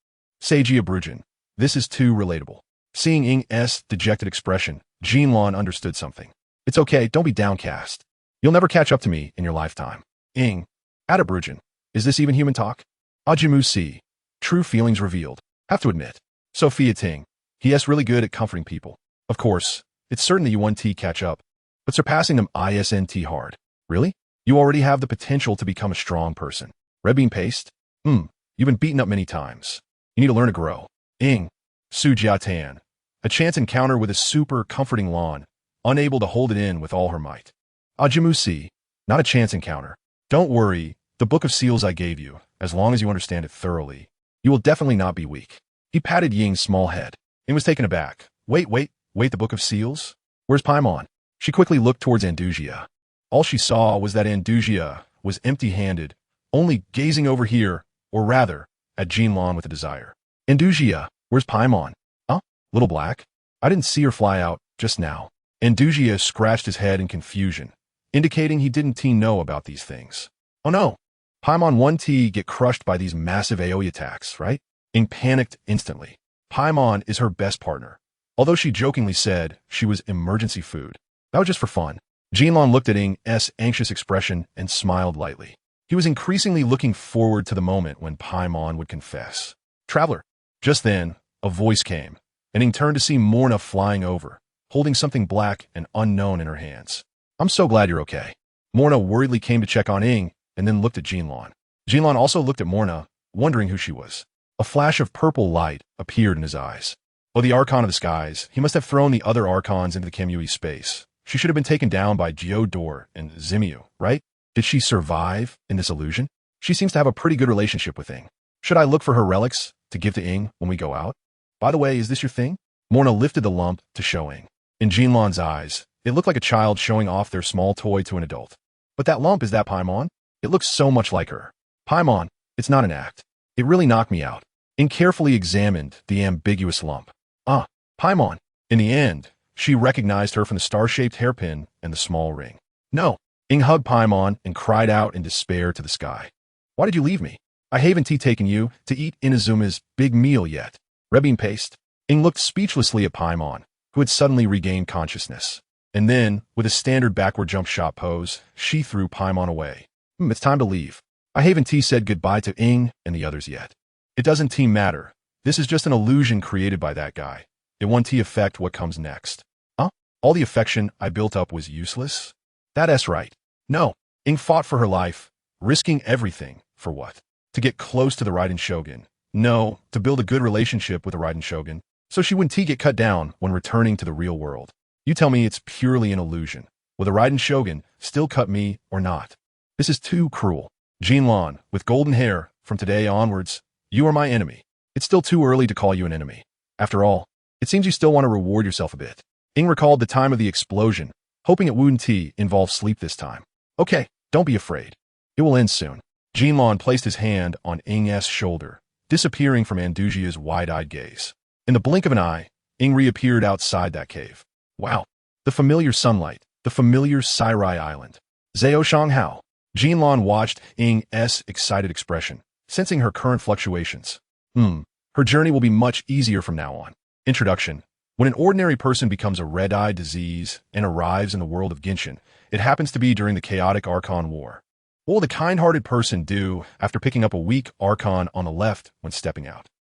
Seiji Abrujin, this is too relatable. Seeing Ing's dejected expression, Geng understood something. It's okay, don't be downcast. You'll never catch up to me in your lifetime. Ing, Attabrujin, is this even human talk? Ajimu Si, true feelings revealed. Have to admit. Sophia Ting, he's really good at comforting people. Of course, it's certain that you 1T catch up, but surpassing them ISNT hard. Really? You already have the potential to become a strong person. Red bean paste? You've been beaten up many times. You need to learn to grow. Ing, Su Jiatan, a chance encounter with a super comforting Lan, unable to hold it in with all her might. Ajimu Si, not a chance encounter. Don't worry, the Book of Seals I gave you, as long as you understand it thoroughly, you will definitely not be weak. He patted Ying's small head. Ing was taken aback. Wait, the Book of Seals? Where's Paimon? She quickly looked towards Andujia. All she saw was that Andujia was empty-handed, only gazing over here, or rather, at Geng with a desire. Andujia, where's Paimon? Huh? Little Black? I didn't see her fly out, just now. Andujia scratched his head in confusion, indicating he didn't know about these things. Oh no! Paimon 1T get crushed by these massive AoE attacks, right? Ing panicked instantly. Paimon is her best partner, although she jokingly said she was emergency food. That was just for fun. Geng looked at Ing's anxious expression and smiled lightly. He was increasingly looking forward to the moment when Paimon would confess. Traveler. Just then, a voice came, and Ing turned to see Morna flying over, holding something black and unknown in her hands. I'm so glad you're okay. Morna worriedly came to check on Ing and then looked at Geng. Geng also looked at Morna, wondering who she was. A flash of purple light appeared in his eyes. Oh, the Archon of the skies. He must have thrown the other Archons into the Kamui space. She should have been taken down by Door and Zimiu, right? Did she survive in this illusion? She seems to have a pretty good relationship with Ing. Should I look for her relics to give to Ing when we go out? By the way, is this your thing? Morna lifted the lump to show Ing. In Geng eyes, it looked like a child showing off their small toy to an adult. But that lump, is that Paimon? It looks so much like her. Paimon, it's not an act. It really knocked me out. Ing carefully examined the ambiguous lump. Ah, Paimon. In the end, she recognized her from the star-shaped hairpin and the small ring. No. Ing hugged Paimon and cried out in despair to the sky. Why did you leave me? I haven't taken you to eat Inazuma's big meal yet. Rebbein paste. Ing looked speechlessly at Paimon, who had suddenly regained consciousness. And then, with a standard backward jump shot pose, she threw Paimon away. It's time to leave. I haven't said goodbye to Ing and the others yet. It doesn't matter. This is just an illusion created by that guy. It won't affect what comes next. Huh? All the affection I built up was useless? That's right. No. Ing fought for her life, risking everything. For what? To get close to the Raiden Shogun. No, to build a good relationship with the Raiden Shogun, so she wouldn't get cut down when returning to the real world. You tell me it's purely an illusion. Will the Raiden Shogun still cut me or not? This is too cruel. GengLan, with golden hair, from today onwards, you are my enemy. It's still too early to call you an enemy. After all, it seems you still want to reward yourself a bit. Ing recalled the time of the explosion, hoping it wouldn't involve sleep this time. Okay, don't be afraid. It will end soon. GengLan placed his hand on Ing's shoulder, disappearing from Andujia's wide-eyed gaze. In the blink of an eye, Ing reappeared outside that cave. Wow. The familiar sunlight, the familiar Sairai Island. Zhao Shanghao. GengLan watched Ing's excited expression, sensing her current fluctuations. Her journey will be much easier from now on. Introduction. When an ordinary person becomes a red-eye disease and arrives in the world of Genshin, it happens to be during the chaotic Archon War. What will the kind-hearted person do after picking up a weak Archon on the left when stepping out?